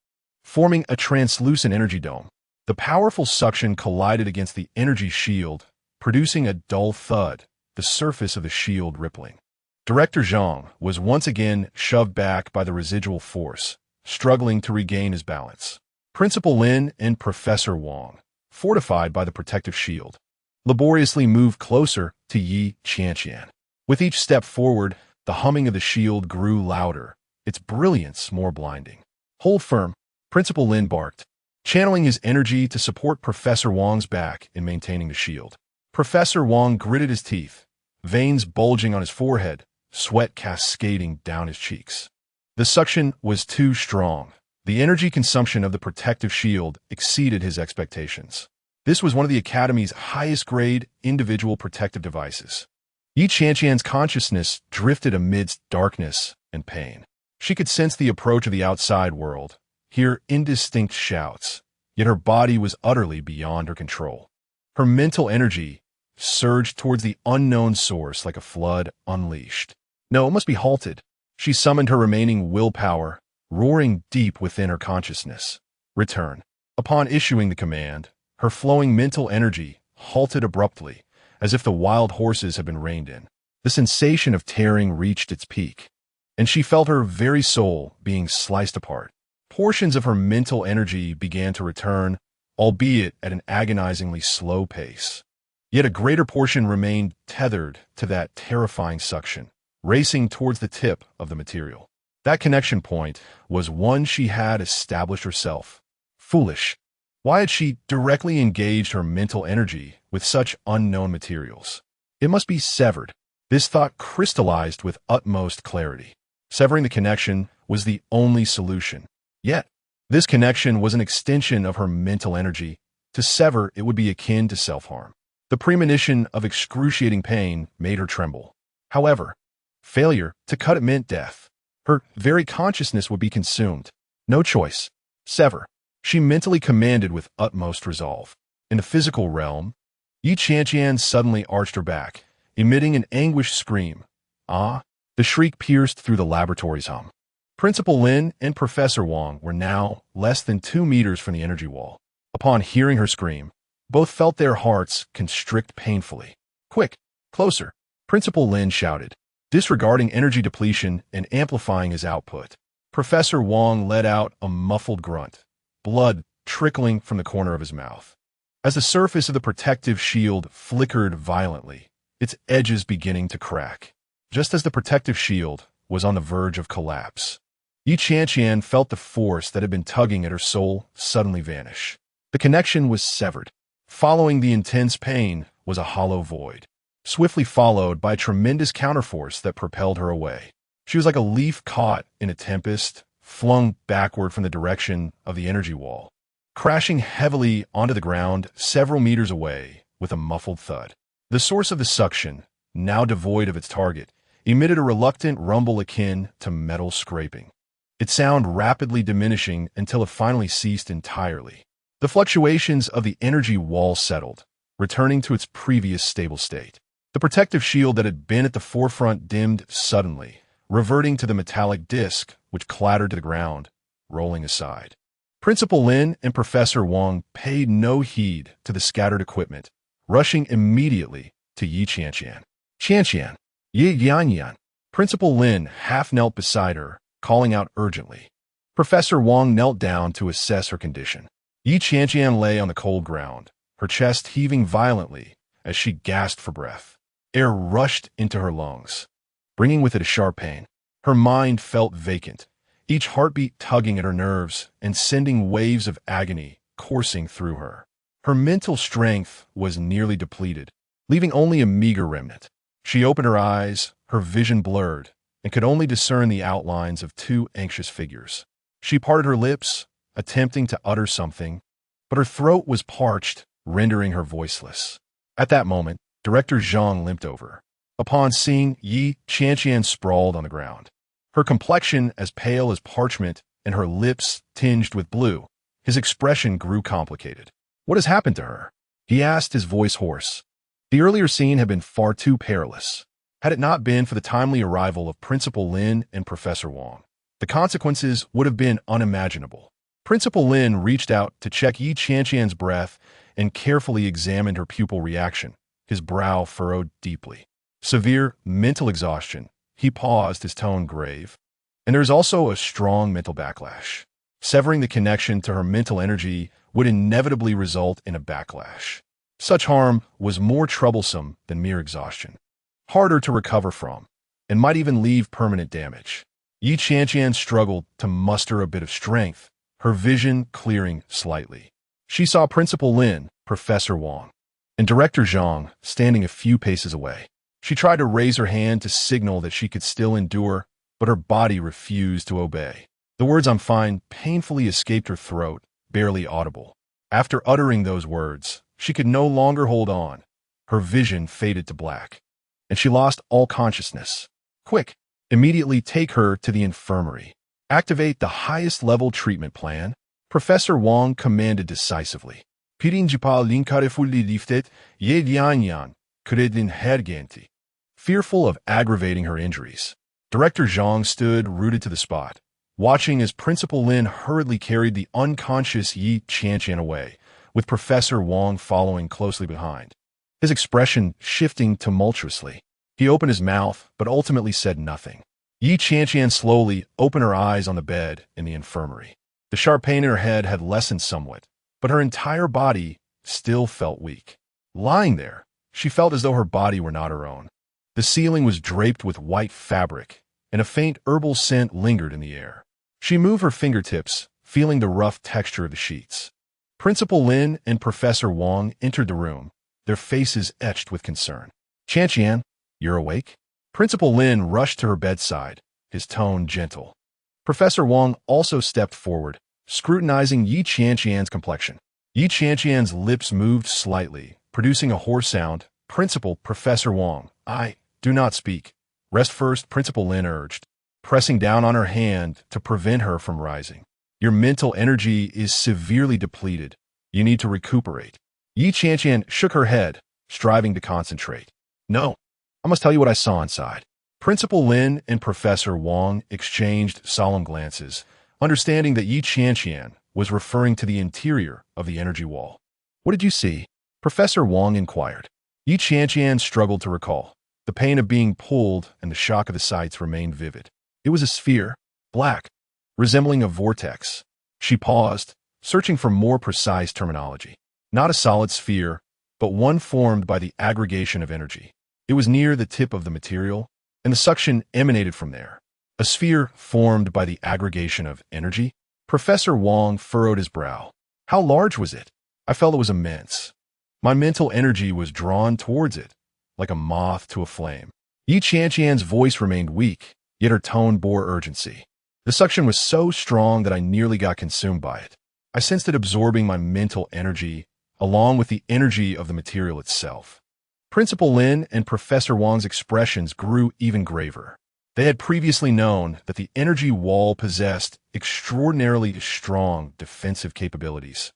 forming a translucent energy dome. The powerful suction collided against the energy shield, producing a dull thud, the surface of the shield rippling. Director Zhang was once again shoved back by the residual force, struggling to regain his balance. Principal Lin and Professor Wong, fortified by the protective shield, laboriously moved closer to Qianqian. With each step forward, the humming of the shield grew louder, its brilliance more blinding. Hold firm, Principal Lin barked, channeling his energy to support Professor Wong's back in maintaining the shield. Professor Wong gritted his teeth, veins bulging on his forehead, sweat cascading down his cheeks. The suction was too strong. The energy consumption of the protective shield exceeded his expectations. This was one of the Academy's highest-grade individual protective devices. Qianqian's consciousness drifted amidst darkness and pain. She could sense the approach of the outside world, hear indistinct shouts, yet her body was utterly beyond her control. Her mental energy surged towards the unknown source like a flood unleashed. No, it must be halted. She summoned her remaining willpower, roaring deep within her consciousness. Return. Upon issuing the command, her flowing mental energy halted abruptly, as if the wild horses had been reined in. The sensation of tearing reached its peak, and she felt her very soul being sliced apart. Portions of her mental energy began to return, albeit at an agonizingly slow pace. Yet a greater portion remained tethered to that terrifying suction, racing towards the tip of the material. That connection point was one she had established herself. Foolish. Why had she directly engaged her mental energy with such unknown materials? It must be severed. This thought crystallized with utmost clarity. Severing the connection was the only solution. Yet, this connection was an extension of her mental energy. To sever it would be akin to self-harm. The premonition of excruciating pain made her tremble. However, failure to cut it meant death. Her very consciousness would be consumed. No choice. Sever. She mentally commanded with utmost resolve. In the physical realm, Qianqian suddenly arched her back, emitting an anguished scream. Ah! The shriek pierced through the laboratory's hum. Principal Lin and Professor Wong were now less than 2 meters from the energy wall. Upon hearing her scream, both felt their hearts constrict painfully. Quick! Closer! Principal Lin shouted, disregarding energy depletion and amplifying his output. Professor Wong let out a muffled grunt, blood trickling from the corner of his mouth. As the surface of the protective shield flickered violently, its edges beginning to crack. Just as the protective shield was on the verge of collapse, Qianqian felt the force that had been tugging at her soul suddenly vanish. The connection was severed. Following the intense pain was a hollow void, swiftly followed by a tremendous counterforce that propelled her away. She was like a leaf caught in a tempest, flung backward from the direction of the energy wall, crashing heavily onto the ground several meters away with a muffled thud. The source of the suction, now devoid of its target, emitted a reluctant rumble akin to metal scraping, its sound rapidly diminishing until it finally ceased entirely. The fluctuations of the energy wall settled, returning to its previous stable state. The protective shield that had been at the forefront dimmed suddenly, reverting to the metallic disc, which clattered to the ground, rolling aside. Principal Lin and Professor Wong paid no heed to the scattered equipment, rushing immediately to Qianqian. Qianqian! Qianqian! Principal Lin half knelt beside her, calling out urgently. Professor Wong knelt down to assess her condition. Qianqian lay on the cold ground, her chest heaving violently as she gasped for breath. Air rushed into her lungs, bringing with it a sharp pain. Her mind felt vacant, each heartbeat tugging at her nerves and sending waves of agony coursing through her. Her mental strength was nearly depleted, leaving only a meager remnant. She opened her eyes, her vision blurred, and could only discern the outlines of 2 anxious figures. She parted her lips, attempting to utter something, but her throat was parched, rendering her voiceless. At that moment, Director Zhang limped over. Upon seeing Qianqian sprawled on the ground, her complexion as pale as parchment and her lips tinged with blue, his expression grew complicated. "What has happened to her?" he asked, his voice hoarse. The earlier scene had been far too perilous. Had it not been for the timely arrival of Principal Lin and Professor Wang, the consequences would have been unimaginable. Principal Lin reached out to check Qianqian's breath and carefully examined her pupil reaction, his brow furrowed deeply. Severe mental exhaustion. He paused, his tone grave. And there's also a strong mental backlash. Severing the connection to her mental energy would inevitably result in a backlash. Such harm was more troublesome than mere exhaustion, harder to recover from, and might even leave permanent damage. Qianqian struggled to muster a bit of strength, her vision clearing slightly. She saw Principal Lin, Professor Wang, and Director Zhang standing a few paces away. She tried to raise her hand to signal that she could still endure, but her body refused to obey. The words "I'm fine" painfully escaped her throat, barely audible. After uttering those words, she could no longer hold on. Her vision faded to black, and she lost all consciousness. "Quick! Immediately take her to the infirmary. Activate the highest-level treatment plan," Professor Wang commanded decisively. "Pirinjipal linkarefulli liftet, ye Qianqian, kuredin hergenti." Fearful of aggravating her injuries, Director Zhang stood rooted to the spot, watching as Principal Lin hurriedly carried the unconscious Qianqian away, with Professor Wang following closely behind. His expression shifting tumultuously. He opened his mouth, but ultimately said nothing. Qianqian slowly opened her eyes on the bed in the infirmary. The sharp pain in her head had lessened somewhat, but her entire body still felt weak. Lying there, she felt as though her body were not her own. The ceiling was draped with white fabric, and a faint herbal scent lingered in the air. She moved her fingertips, feeling the rough texture of the sheets. Principal Lin and Professor Wang entered the room, their faces etched with concern. "Qianqian, you're awake?" Principal Lin rushed to her bedside, his tone gentle. Professor Wang also stepped forward, scrutinizing Qianqian's complexion. Qianqian's lips moved slightly, producing a hoarse sound. "Professor Wang, do not speak. Rest first," Principal Lin urged, pressing down on her hand to prevent her from rising. "Your mental energy is severely depleted. You need to recuperate." Qianqian shook her head, striving to concentrate. "No, I must tell you what I saw inside." Principal Lin and Professor Wang exchanged solemn glances, understanding that Qianqian was referring to the interior of the energy wall. "What did you see?" Professor Wang inquired. Qianqian struggled to recall. The pain of being pulled and the shock of the sights remained vivid. It was a sphere, black, resembling a vortex. She paused, searching for more precise terminology. Not a solid sphere, but one formed by the aggregation of energy. It was near the tip of the material, and the suction emanated from there. A sphere formed by the aggregation of energy? Professor Wang furrowed his brow. How large was it? I felt it was immense. My mental energy was drawn towards it, like a moth to a flame. Qianqian's voice remained weak, yet her tone bore urgency. The suction was so strong that I nearly got consumed by it. I sensed it absorbing my mental energy, along with the energy of the material itself. Principal Lin and Professor Wang's expressions grew even graver. They had previously known that the energy wall possessed extraordinarily strong defensive capabilities,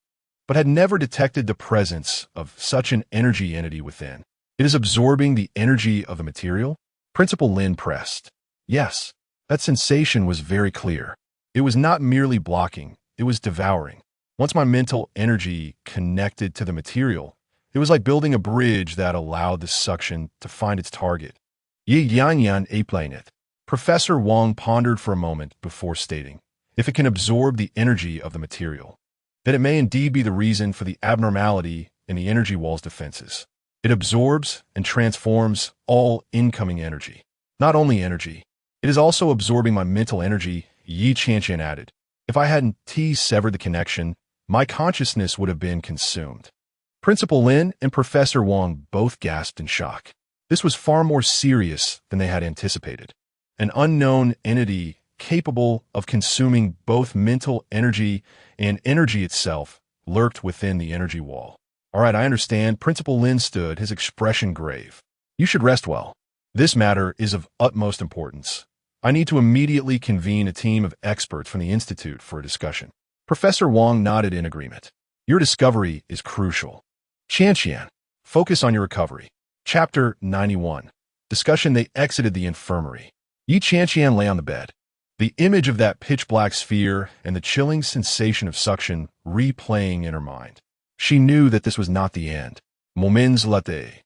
but had never detected the presence of such an energy entity within. "It is absorbing the energy of the material?" Principal Lin pressed. "Yes, that sensation was very clear. It was not merely blocking, it was devouring. Once my mental energy connected to the material, it was like building a bridge that allowed the suction to find its target. Ye Qianqian aplanet." Professor Wang pondered for a moment before stating, "If it can absorb the energy of the material, then it may indeed be the reason for the abnormality in the energy wall's defenses. It absorbs and transforms all incoming energy. Not only energy, it is also absorbing my mental energy," Qianqian added. "If I hadn't severed the connection, my consciousness would have been consumed." Principal Lin and Professor Wang both gasped in shock. This was far more serious than they had anticipated. An unknown entity capable of consuming both mental energy and energy itself lurked within the energy wall. All right, I understand. Principal Lin stood, his expression grave. You should rest well. This matter is of utmost importance. I need to immediately convene a team of experts from the Institute for a discussion. Professor Wang nodded in agreement. Your discovery is crucial. Qianqian, focus on your recovery. Chapter 91. Discussion. They exited the infirmary. Yi Qianqian lay on the bed. The image of that pitch-black sphere and the chilling sensation of suction replaying in her mind. She knew that this was not the end. MUTATE.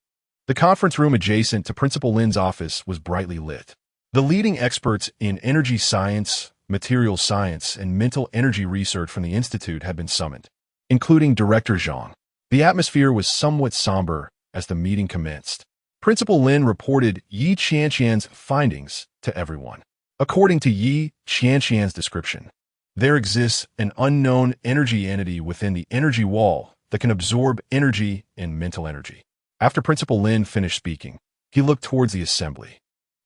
The conference room adjacent to Principal Lin's office was brightly lit. The leading experts in energy science, material science, and mental energy research from the Institute had been summoned, including Director Zhang. The atmosphere was somewhat somber as the meeting commenced. Principal Lin reported Yi Qianqian's findings to everyone. According to Yi Qianqian's description, there exists an unknown energy entity within the energy wall that can absorb energy and mental energy. After Principal Lin finished speaking, he looked towards the assembly.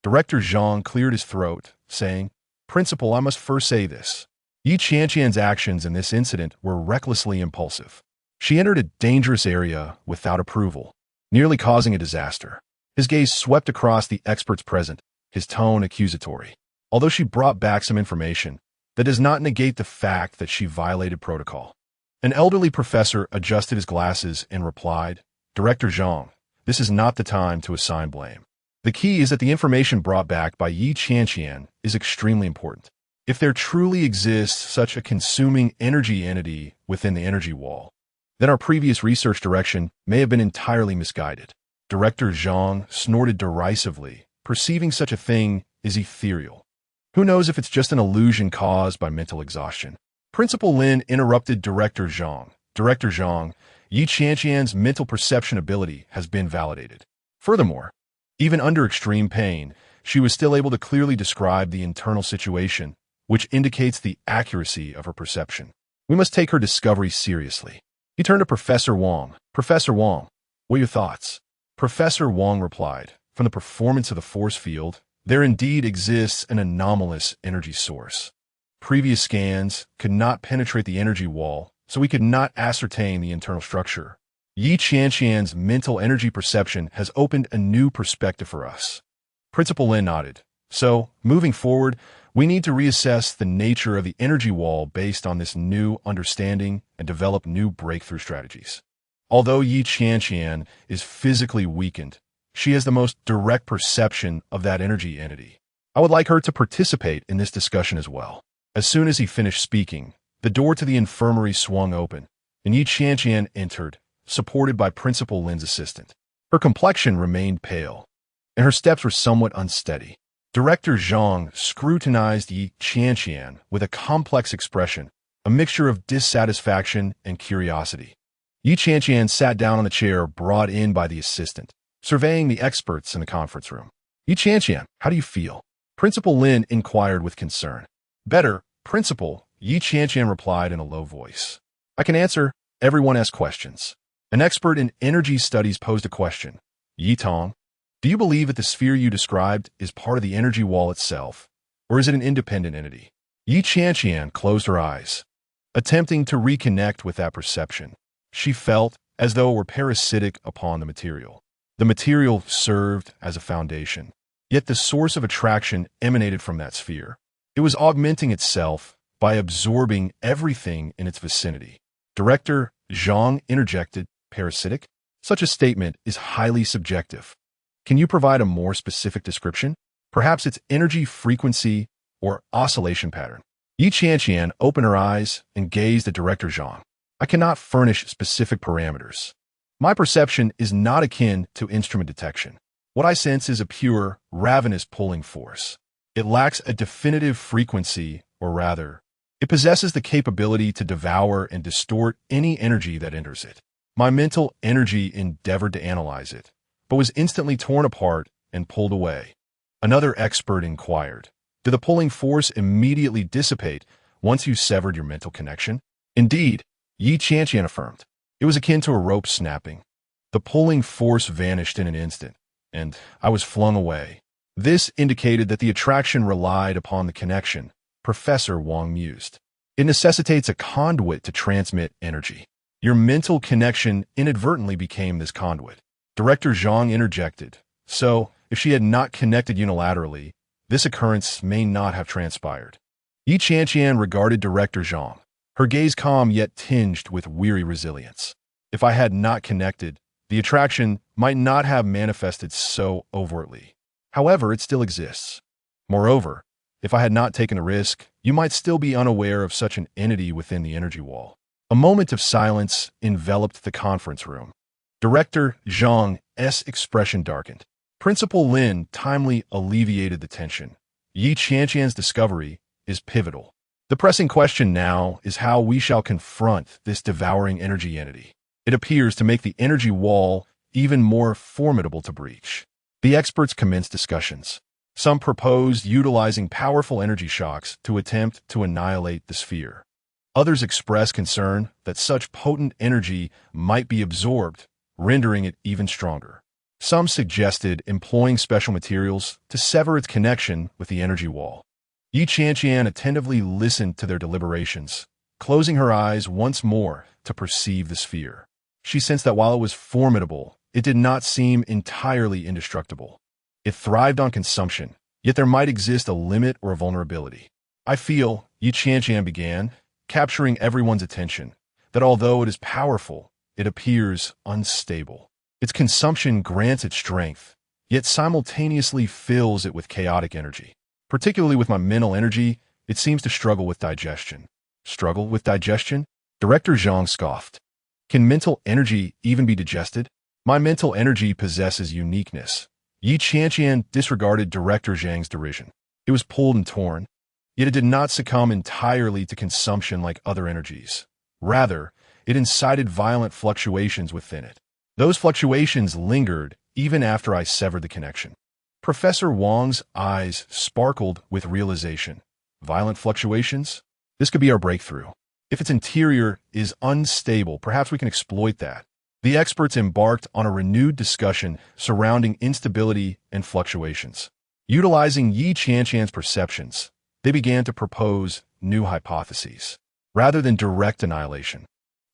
Director Zhang cleared his throat, saying, Principal, I must first say this. Yi Qianqian's actions in this incident were recklessly impulsive. She entered a dangerous area without approval, nearly causing a disaster. His gaze swept across the experts present, his tone accusatory. Although she brought back some information, that does not negate the fact that she violated protocol. An elderly professor adjusted his glasses and replied, Director Zhang, this is not the time to assign blame. The key is that the information brought back by Yi Qianqian is extremely important. If there truly exists such a consuming energy entity within the energy wall, then our previous research direction may have been entirely misguided. Director Zhang snorted derisively, perceiving such a thing is ethereal. Who knows if it's just an illusion caused by mental exhaustion? Principal Lin interrupted Director Zhang. Director Zhang, Yi Qianqian's mental perception ability has been validated. Furthermore, even under extreme pain, she was still able to clearly describe the internal situation, which indicates the accuracy of her perception. We must take her discovery seriously. He turned to Professor Wang. Professor Wang, what are your thoughts? Professor Wang replied, from the performance of the force field, there indeed exists an anomalous energy source. Previous scans could not penetrate the energy wall, so we could not ascertain the internal structure. Yi Qianqian's mental energy perception has opened a new perspective for us. Principal Lin nodded. So, moving forward, we need to reassess the nature of the energy wall based on this new understanding and develop new breakthrough strategies. Although Yi Qianqian is physically weakened, she has the most direct perception of that energy entity. I would like her to participate in this discussion as well. As soon as he finished speaking, the door to the infirmary swung open, and Yi Qianqian entered, supported by Principal Lin's assistant. Her complexion remained pale, and her steps were somewhat unsteady. Director Zhang scrutinized Yi Qianqian with a complex expression, a mixture of dissatisfaction and curiosity. Yi Qianqian sat down on the chair brought in by the assistant, surveying the experts in the conference room. Yi Qianqian, how do you feel? Principal Lin inquired with concern. Better, Principal, Yi Qianqian replied in a low voice. I can answer. Everyone has questions. An expert in energy studies posed a question. Yi Tong, do you believe that the sphere you described is part of the energy wall itself, or is it an independent entity? Yi Qianqian closed her eyes, attempting to reconnect with that perception. She felt as though it were parasitic upon the material. The material served as a foundation, yet the source of attraction emanated from that sphere. It was augmenting itself by absorbing everything in its vicinity. Director Zhang interjected, parasitic? Such a statement is highly subjective. Can you provide a more specific description? Perhaps its energy frequency or oscillation pattern. Yi Qianqian opened her eyes and gazed at Director Zhang. I cannot furnish specific parameters. My perception is not akin to instrument detection. What I sense is a pure, ravenous pulling force. It lacks a definitive frequency, or rather, it possesses the capability to devour and distort any energy that enters it. My mental energy endeavored to analyze it, but was instantly torn apart and pulled away. Another expert inquired, did the pulling force immediately dissipate once you severed your mental connection? Indeed, Yi Qianqian affirmed. It was akin to a rope snapping. The pulling force vanished in an instant, and I was flung away. This indicated that the attraction relied upon the connection, Professor Wang mused. It necessitates a conduit to transmit energy. Your mental connection inadvertently became this conduit. Director Zhang interjected. So, if she had not connected unilaterally, this occurrence may not have transpired. Qianqian regarded Director Zhang, her gaze calm yet tinged with weary resilience. If I had not connected, the attraction might not have manifested so overtly. However, it still exists. Moreover, if I had not taken a risk, you might still be unaware of such an entity within the energy wall. A moment of silence enveloped the conference room. Director Zhang's expression darkened. Principal Lin timely alleviated the tension. Qianqian's discovery is pivotal. The pressing question now is how we shall confront this devouring energy entity. It appears to make the energy wall even more formidable to breach. The experts commenced discussions. Some proposed utilizing powerful energy shocks to attempt to annihilate the sphere. Others expressed concern that such potent energy might be absorbed, rendering it even stronger. Some suggested employing special materials to sever its connection with the energy wall. Qianqian attentively listened to their deliberations, closing her eyes once more to perceive the sphere. She sensed that while it was formidable, it did not seem entirely indestructible. It thrived on consumption, yet there might exist a limit or a vulnerability. I feel, Qianqian began, capturing everyone's attention, that although it is powerful, it appears unstable. Its consumption grants it strength, yet simultaneously fills it with chaotic energy. Particularly with my mental energy, it seems to struggle with digestion. Struggle with digestion? Director Zhang scoffed. Can mental energy even be digested? My mental energy possesses uniqueness. Qianqian disregarded Director Zhang's derision. It was pulled and torn, yet it did not succumb entirely to consumption like other energies. Rather, it incited violent fluctuations within it. Those fluctuations lingered even after I severed the connection. Professor Wang's eyes sparkled with realization. Violent fluctuations? This could be our breakthrough. If its interior is unstable, perhaps we can exploit that. The experts embarked on a renewed discussion surrounding instability and fluctuations. Utilizing Qianqian's perceptions, they began to propose new hypotheses. Rather than direct annihilation,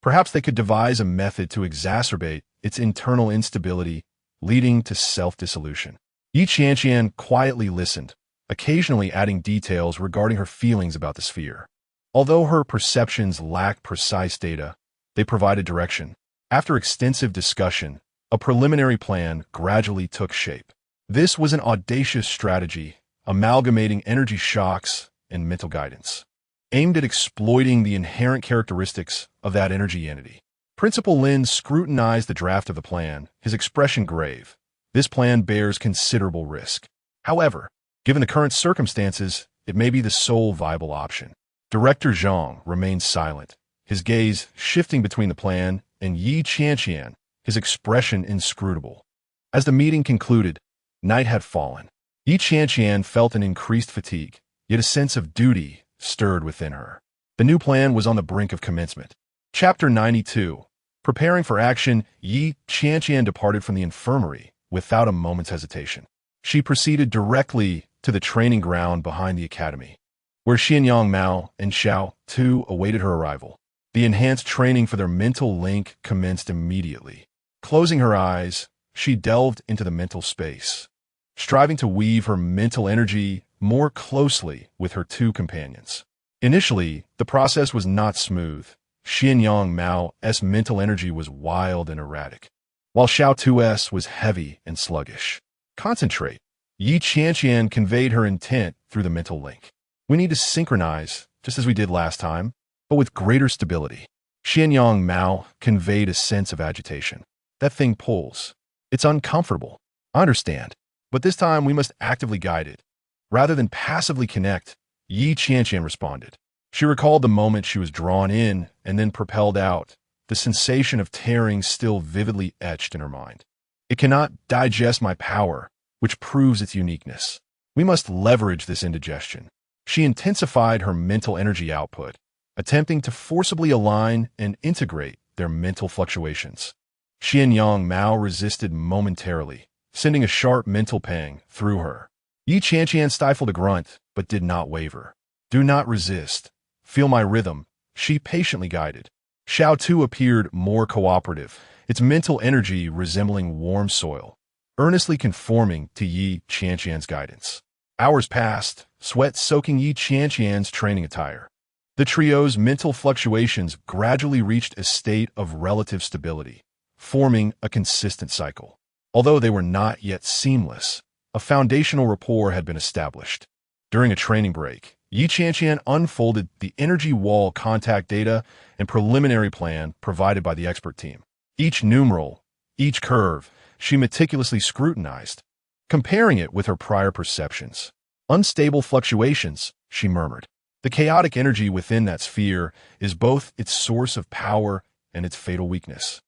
perhaps they could devise a method to exacerbate its internal instability, leading to self-dissolution. Qianqian quietly listened, occasionally adding details regarding her feelings about the sphere. Although her perceptions lacked precise data, they provided direction. After extensive discussion, a preliminary plan gradually took shape. This was an audacious strategy, amalgamating energy shocks and mental guidance, aimed at exploiting the inherent characteristics of that energy entity. Principal Lin scrutinized the draft of the plan, his expression grave. This plan bears considerable risk. However, given the current circumstances, it may be the sole viable option. Director Zhang remained silent, his gaze shifting between the plan and Qianqian, his expression inscrutable. As the meeting concluded, night had fallen. Qianqian felt an increased fatigue, yet a sense of duty stirred within her. The new plan was on the brink of commencement. Chapter 92. Preparing for action, Qianqian departed from the infirmary without a moment's hesitation. She proceeded directly to the training ground behind the academy, where Xianyang Mao and Xiao Tu awaited her arrival. The enhanced training for their mental link commenced immediately. Closing her eyes, she delved into the mental space, striving to weave her mental energy more closely with her two companions. Initially, the process was not smooth. Xianyang Mao's mental energy was wild and erratic, while Xiao Tu's was heavy and sluggish. Concentrate. Qianqian conveyed her intent through the mental link. We need to synchronize, just as we did last time, but with greater stability. Xianyang Mao conveyed a sense of agitation. That thing pulls. It's uncomfortable. I understand. But this time we must actively guide it. Rather than passively connect, Qianqian responded. She recalled the moment she was drawn in and then propelled out, the sensation of tearing still vividly etched in her mind. It cannot digest my power, which proves its uniqueness. We must leverage this indigestion. She intensified her mental energy output, attempting to forcibly align and integrate their mental fluctuations. Xianyang Mao resisted momentarily, sending a sharp mental pang through her. Qianqian stifled a grunt, but did not waver. Do not resist. Feel my rhythm, she patiently guided. Xiao too appeared more cooperative, its mental energy resembling warm soil, earnestly conforming to Yi Qianqian's guidance. Hours passed, sweat soaking Yi Qianqian's training attire. The trio's mental fluctuations gradually reached a state of relative stability, forming a consistent cycle. Although they were not yet seamless, a foundational rapport had been established. During a training break, Yi Qianqian unfolded the energy wall contact data and preliminary plan provided by the expert team. Each numeral, each curve, she meticulously scrutinized, comparing it with her prior perceptions. Unstable fluctuations, she murmured. The chaotic energy within that sphere is both its source of power and its fatal weakness.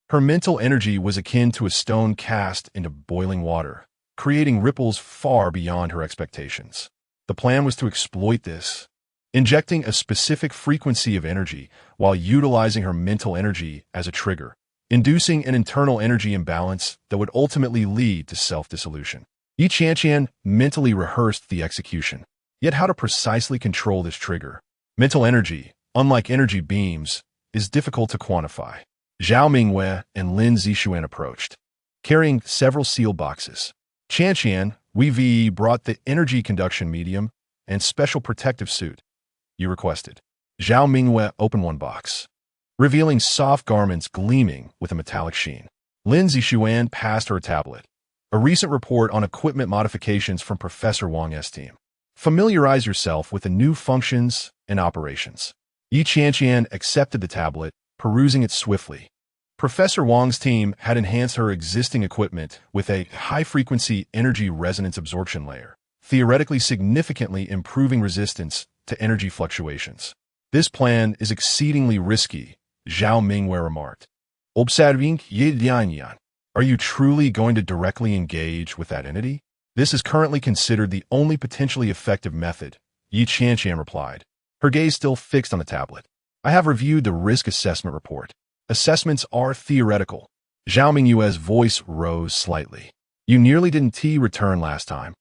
Her mental energy was akin to a stone cast into boiling water, creating ripples far beyond her expectations. The plan was to exploit this, injecting a specific frequency of energy while utilizing her mental energy as a trigger, inducing an internal energy imbalance that would ultimately lead to self-dissolution. Yi Qianqian mentally rehearsed the execution. Yet how to precisely control this trigger? Mental energy, unlike energy beams, is difficult to quantify. Zhao Mingwei and Lin Zixuan approached, carrying several sealed boxes. Qianqian, Wei Ve brought the energy conduction medium and special protective suit you requested. Zhao Mingwei opened one box, revealing soft garments gleaming with a metallic sheen. Lin Zixuan passed her a tablet, a recent report on equipment modifications from Professor Wang's team. Familiarize yourself with the new functions and operations. Yi Qianqian accepted the tablet, perusing it swiftly. Professor Wang's team had enhanced her existing equipment with a high-frequency energy resonance absorption layer, theoretically significantly improving resistance to energy fluctuations. This plan is exceedingly risky, Zhao Mingwei remarked. Observing Yi Dianyan, are you truly going to directly engage with that entity? This is currently considered the only potentially effective method, Yi Qianqian replied, her gaze still fixed on the tablet. I have reviewed the risk assessment report. Assessments are theoretical. Zhao Mingyue's voice rose slightly. You nearly didn't return last time.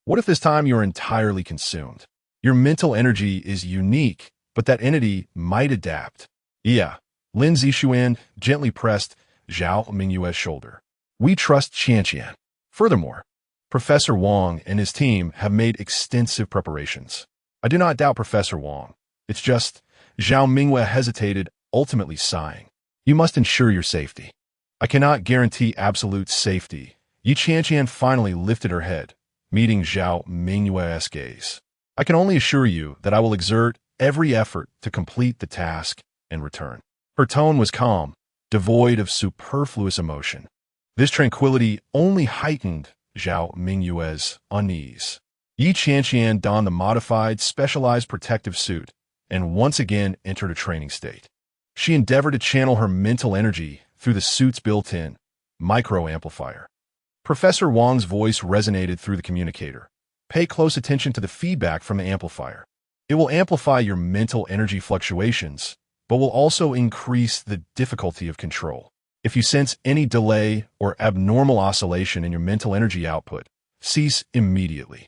What if this time you're entirely consumed? Your mental energy is unique, but that entity might adapt. Yeah, Lin Zixuan gently pressed Zhao Mingyue's shoulder. We trust Qianqian. Furthermore, Professor Wang and his team have made extensive preparations. I do not doubt Professor Wang. It's just, Zhao Mingwei hesitated, ultimately sighing. You must ensure your safety. I cannot guarantee absolute safety. Yi Qianqian finally lifted her head, meeting Zhao Mingyue's gaze. I can only assure you that I will exert every effort to complete the task and return. Her tone was calm, devoid of superfluous emotion. This tranquility only heightened Zhao Mingyue's unease. Yi Qianqian donned the modified, specialized protective suit and once again entered a training state. She endeavored to channel her mental energy through the suit's built-in micro-amplifier. Professor Wang's voice resonated through the communicator. Pay close attention to the feedback from the amplifier. It will amplify your mental energy fluctuations, but will also increase the difficulty of control. If you sense any delay or abnormal oscillation in your mental energy output, cease immediately.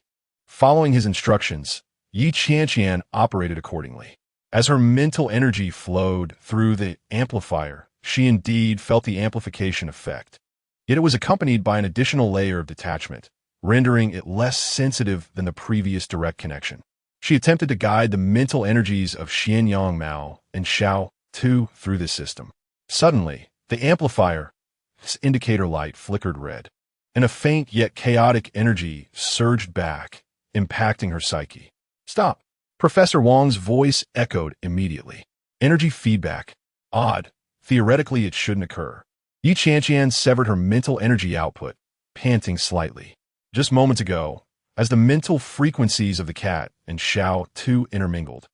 Following his instructions, Yi Qianqian operated accordingly. As her mental energy flowed through the amplifier, she indeed felt the amplification effect. Yet it was accompanied by an additional layer of detachment, rendering it less sensitive than the previous direct connection. She attempted to guide the mental energies of Xianyang Mao and Xiao Tu through this system. Suddenly, the amplifier's indicator light flickered red, and a faint yet chaotic energy surged back, impacting her psyche. Stop! Professor Wang's voice echoed immediately. Energy feedback. Odd. Theoretically, it shouldn't occur. Yi Qianqian severed her mental energy output, panting slightly. Just moments ago, as the mental frequencies of the cat and Xiao Tu intermingled,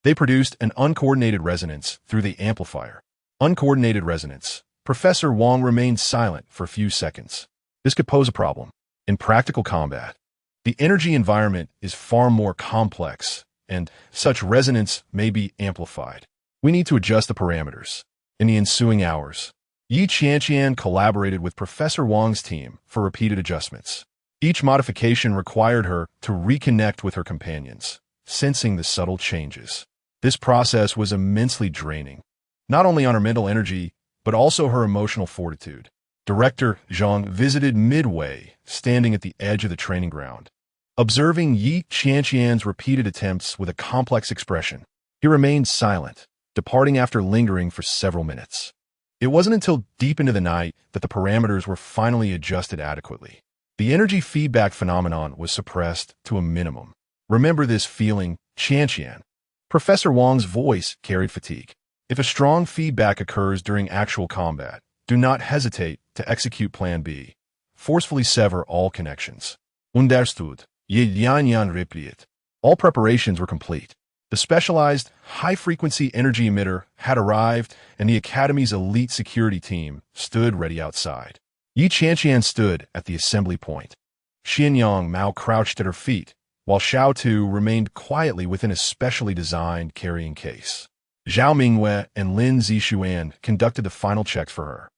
they produced an uncoordinated resonance through the amplifier. Uncoordinated resonance. Professor Wang remained silent for a few seconds. This could pose a problem. In practical combat, the energy environment is far more complex, and such resonance may be amplified. We need to adjust the parameters. In the ensuing hours, Yi Qianqian collaborated with Professor Wang's team for repeated adjustments. Each modification required her to reconnect with her companions, sensing the subtle changes. This process was immensely draining. not only on her mental energy, but also her emotional fortitude. Director Zhang visited midway, standing at the edge of the training ground. Observing Yi Qianqian's repeated attempts with a complex expression, he remained silent, departing after lingering for several minutes. It wasn't until deep into the night that the parameters were finally adjusted adequately. The energy feedback phenomenon was suppressed to a minimum. Remember this feeling, Qianqian. Professor Wang's voice carried fatigue. If a strong feedback occurs during actual combat, do not hesitate to execute Plan B. Forcefully sever all connections. Understood. Qianqian replied. All preparations were complete. The specialized, high-frequency energy emitter had arrived, and the Academy's elite security team stood ready outside. Yi Qianqian stood at the assembly point. Xianyang Mao crouched at her feet, while Xiao Tu remained quietly within a specially designed carrying case. Zhao Mingwei and Lin Zixuan conducted the final checks for her.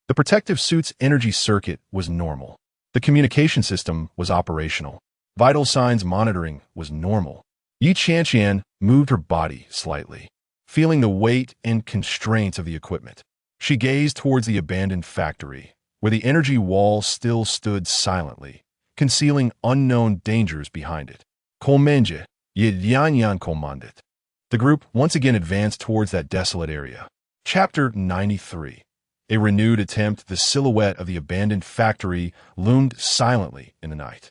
The protective suit's energy circuit was normal. The communication system was operational. Vital signs monitoring was normal. Yi Qianqian moved her body slightly, feeling the weight and constraints of the equipment. She gazed towards the abandoned factory, where the energy wall still stood silently, concealing unknown dangers behind it. Kolmenje, Yi Yanyan commanded. The group once again advanced towards that desolate area. Chapter 93. A renewed attempt. The silhouette of the abandoned factory loomed silently in the night.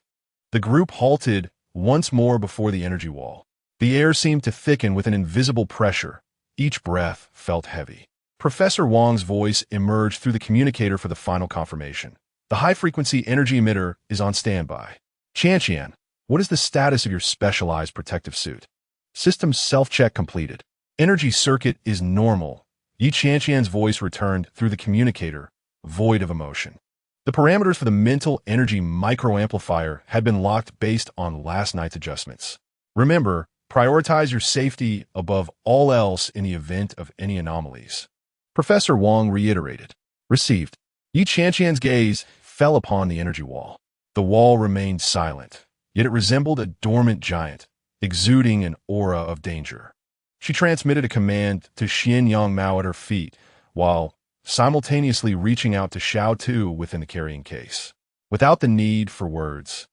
The group halted once more before the energy wall. The air seemed to thicken with an invisible pressure. Each breath felt heavy. Professor Wang's voice emerged through the communicator for the final confirmation. The high-frequency energy emitter is on standby. Qianqian, what is the status of your specialized protective suit? System self-check completed. Energy circuit is normal. Yi Qianqian's voice returned through the communicator, void of emotion. The parameters for the mental energy microamplifier had been locked based on last night's adjustments. Remember, prioritize your safety above all else in the event of any anomalies. Professor Wang reiterated. Received. Yi Qianqian's gaze fell upon the energy wall. The wall remained silent, yet it resembled a dormant giant, exuding an aura of danger. She transmitted a command to Xianyang Mao at her feet, while simultaneously reaching out to Xiao Tu within the carrying case. Without the need for words,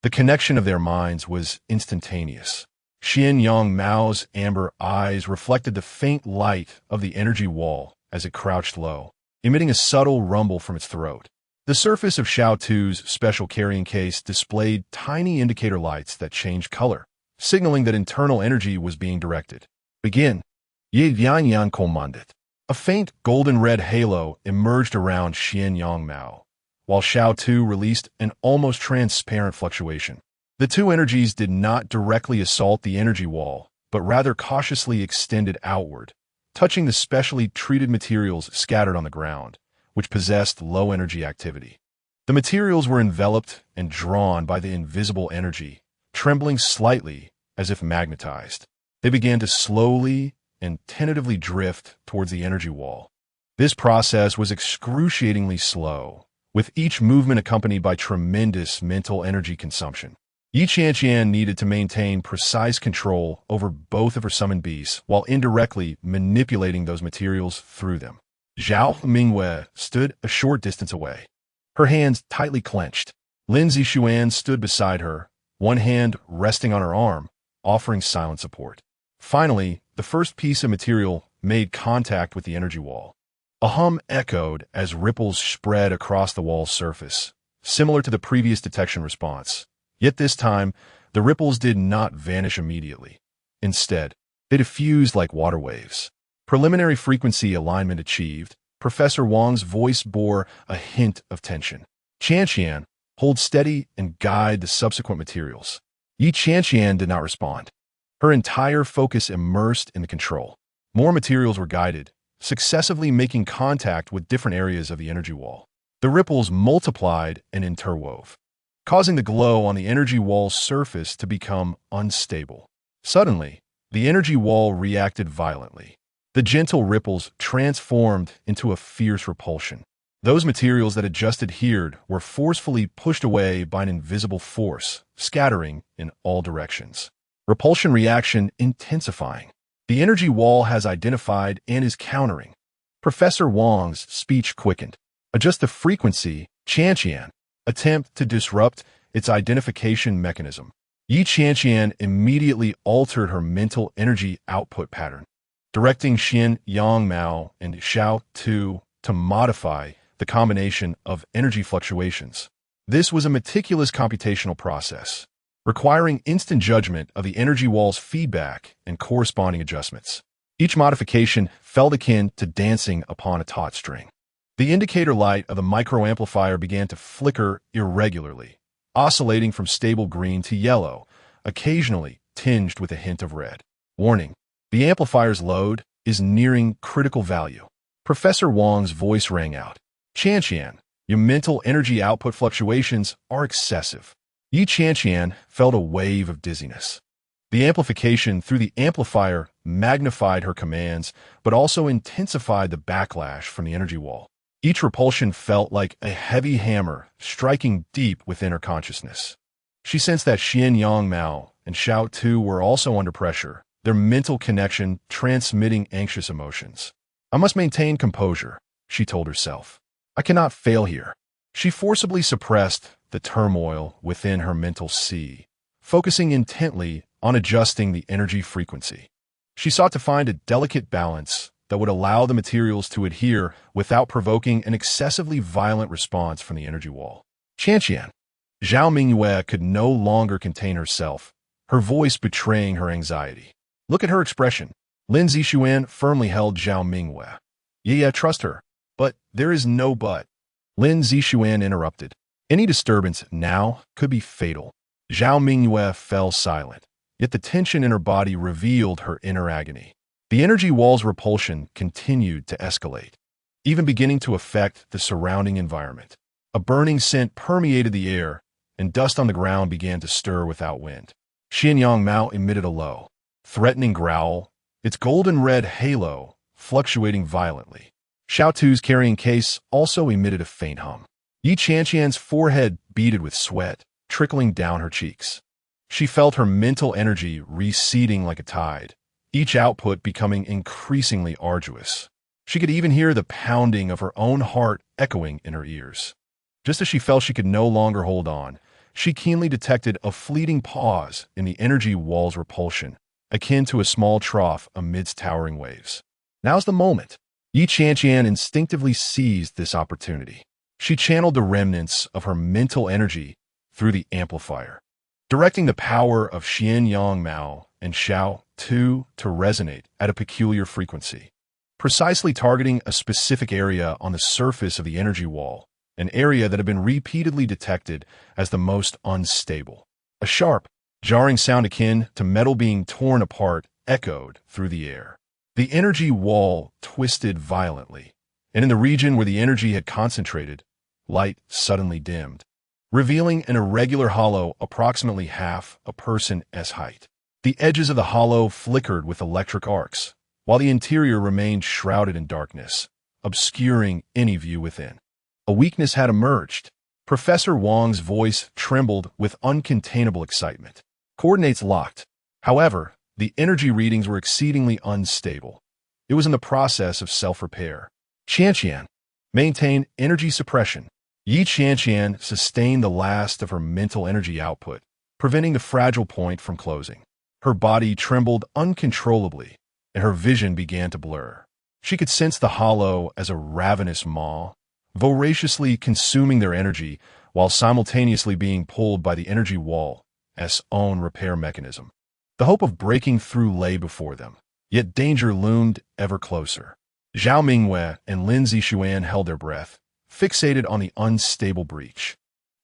the connection of their minds was instantaneous. Xianyang Mao's amber eyes reflected the faint light of the energy wall as it crouched low, emitting a subtle rumble from its throat. The surface of Xiao Tu's special carrying case displayed tiny indicator lights that changed color, signaling that internal energy was being directed. Begin. Yi Yanyan commanded. A faint golden-red halo emerged around Xianyang Mao, while Xiao Tu released an almost transparent fluctuation. The two energies did not directly assault the energy wall, but rather cautiously extended outward, touching the specially treated materials scattered on the ground, which possessed low energy activity. The materials were enveloped and drawn by the invisible energy, trembling slightly as if magnetized. They began to slowly and tentatively drift towards the energy wall. This process was excruciatingly slow, with each movement accompanied by tremendous mental energy consumption. Yi Qianqian needed to maintain precise control over both of her summoned beasts while indirectly manipulating those materials through them. Zhao Mingwei stood a short distance away, her hands tightly clenched. Lin Zixuan stood beside her, one hand resting on her arm, offering silent support. Finally, the first piece of material made contact with the energy wall. A hum echoed as ripples spread across the wall's surface, similar to the previous detection response. Yet this time, the ripples did not vanish immediately. Instead, they diffused like water waves. Preliminary frequency alignment achieved, Professor Wang's voice bore a hint of tension. Qianqian, hold steady and guide the subsequent materials. Yi Qianqian did not respond. Her entire focus immersed in the control. More materials were guided, successively making contact with different areas of the energy wall. The ripples multiplied and interwove, causing the glow on the energy wall's surface to become unstable. Suddenly, the energy wall reacted violently. The gentle ripples transformed into a fierce repulsion. Those materials that had just adhered were forcefully pushed away by an invisible force, scattering in all directions. Repulsion reaction intensifying. The energy wall has identified and is countering. Professor Wang's speech quickened. Adjust the frequency, Qianqian. Attempt to disrupt its identification mechanism. Qianqian immediately altered her mental energy output pattern, directing Xin Yang Mao and Xiao Tu to modify the combination of energy fluctuations. This was a meticulous computational process, requiring instant judgment of the energy wall's feedback and corresponding adjustments. Each modification felt akin to dancing upon a taut string. The indicator light of the microamplifier began to flicker irregularly, oscillating from stable green to yellow, occasionally tinged with a hint of red. Warning: the amplifier's load is nearing critical value. Professor Wang's voice rang out. Qianqian, your mental energy output fluctuations are excessive. Qianqian felt a wave of dizziness. The amplification through the amplifier magnified her commands, but also intensified the backlash from the energy wall. Each repulsion felt like a heavy hammer striking deep within her consciousness. She sensed that Xin Yang Mao and Xiao Tu were also under pressure, their mental connection transmitting anxious emotions. I must maintain composure, she told herself. I cannot fail here. She forcibly suppressed the turmoil within her mental sea, focusing intently on adjusting the energy frequency. She sought to find a delicate balance that would allow the materials to adhere without provoking an excessively violent response from the energy wall. Qianqian. Zhao Mingyue could no longer contain herself, her voice betraying her anxiety. Look at her expression. Lin Zixuan firmly held Zhao Mingyue. Yeah, trust her. But there is no but. Lin Zixuan interrupted. Any disturbance now could be fatal. Zhao Mingyue fell silent, yet the tension in her body revealed her inner agony. The energy wall's repulsion continued to escalate, even beginning to affect the surrounding environment. A burning scent permeated the air, and dust on the ground began to stir without wind. Xin Yang Mao emitted a low, threatening growl, its golden-red halo fluctuating violently. Xiao Tu's carrying case also emitted a faint hum. Qianqian's forehead beaded with sweat, trickling down her cheeks. She felt her mental energy receding like a tide, each output becoming increasingly arduous. She could even hear the pounding of her own heart echoing in her ears. Just as she felt she could no longer hold on, she keenly detected a fleeting pause in the energy wall's repulsion, akin to a small trough amidst towering waves. Now's the moment. Qianqian instinctively seized this opportunity. She channeled the remnants of her mental energy through the amplifier, directing the power of Xin Yang Mao and Xiao Tu to resonate at a peculiar frequency, precisely targeting a specific area on the surface of the energy wall, an area that had been repeatedly detected as the most unstable. A sharp, jarring sound akin to metal being torn apart echoed through the air. The energy wall twisted violently, and in the region where the energy had concentrated, light suddenly dimmed, revealing an irregular hollow approximately half a person's height. The edges of the hollow flickered with electric arcs, while the interior remained shrouded in darkness, obscuring any view within. A weakness had emerged. Professor Wang's voice trembled with uncontainable excitement. Coordinates locked. However, the energy readings were exceedingly unstable. It was in the process of self-repair. Qianqian. Maintain energy suppression. Qianqian sustained the last of her mental energy output, preventing the fragile point from closing. Her body trembled uncontrollably, and her vision began to blur. She could sense the hollow as a ravenous maw, voraciously consuming their energy while simultaneously being pulled by the energy wall's own repair mechanism. The hope of breaking through lay before them, yet danger loomed ever closer. Zhao Mingyue and Lin Zixuan held their breath, fixated on the unstable breach.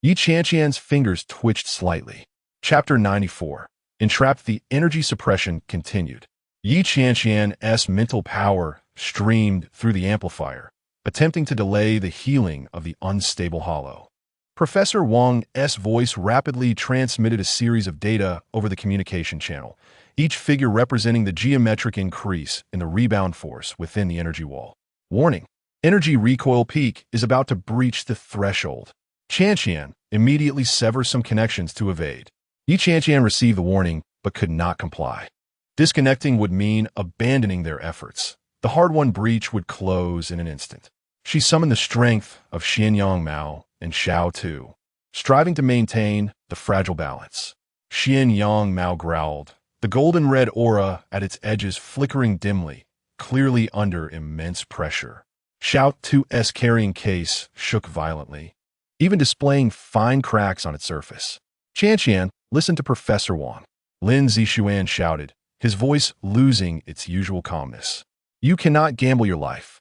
Qianqian's fingers twitched slightly. Chapter 94. Entrapped. The energy suppression continued. Qianqian's mental power streamed through the amplifier, attempting to delay the healing of the unstable hollow. Professor Wang's voice rapidly transmitted a series of data over the communication channel, each figure representing the geometric increase in the rebound force within the energy wall. Warning: energy recoil peak is about to breach the threshold. Qianqian immediately severs some connections to evade. Qianqian received the warning but could not comply. Disconnecting would mean abandoning their efforts. The hard-won breach would close in an instant. She summoned the strength of Qianqian Mao and Xiao Tu, striving to maintain the fragile balance. Qianqian Mao growled, the golden-red aura at its edges flickering dimly, clearly under immense pressure. Xiao Tu's carrying case shook violently, even displaying fine cracks on its surface. Qianqian, listen to Professor Wang. Lin Zixuan shouted, his voice losing its usual calmness. You cannot gamble your life.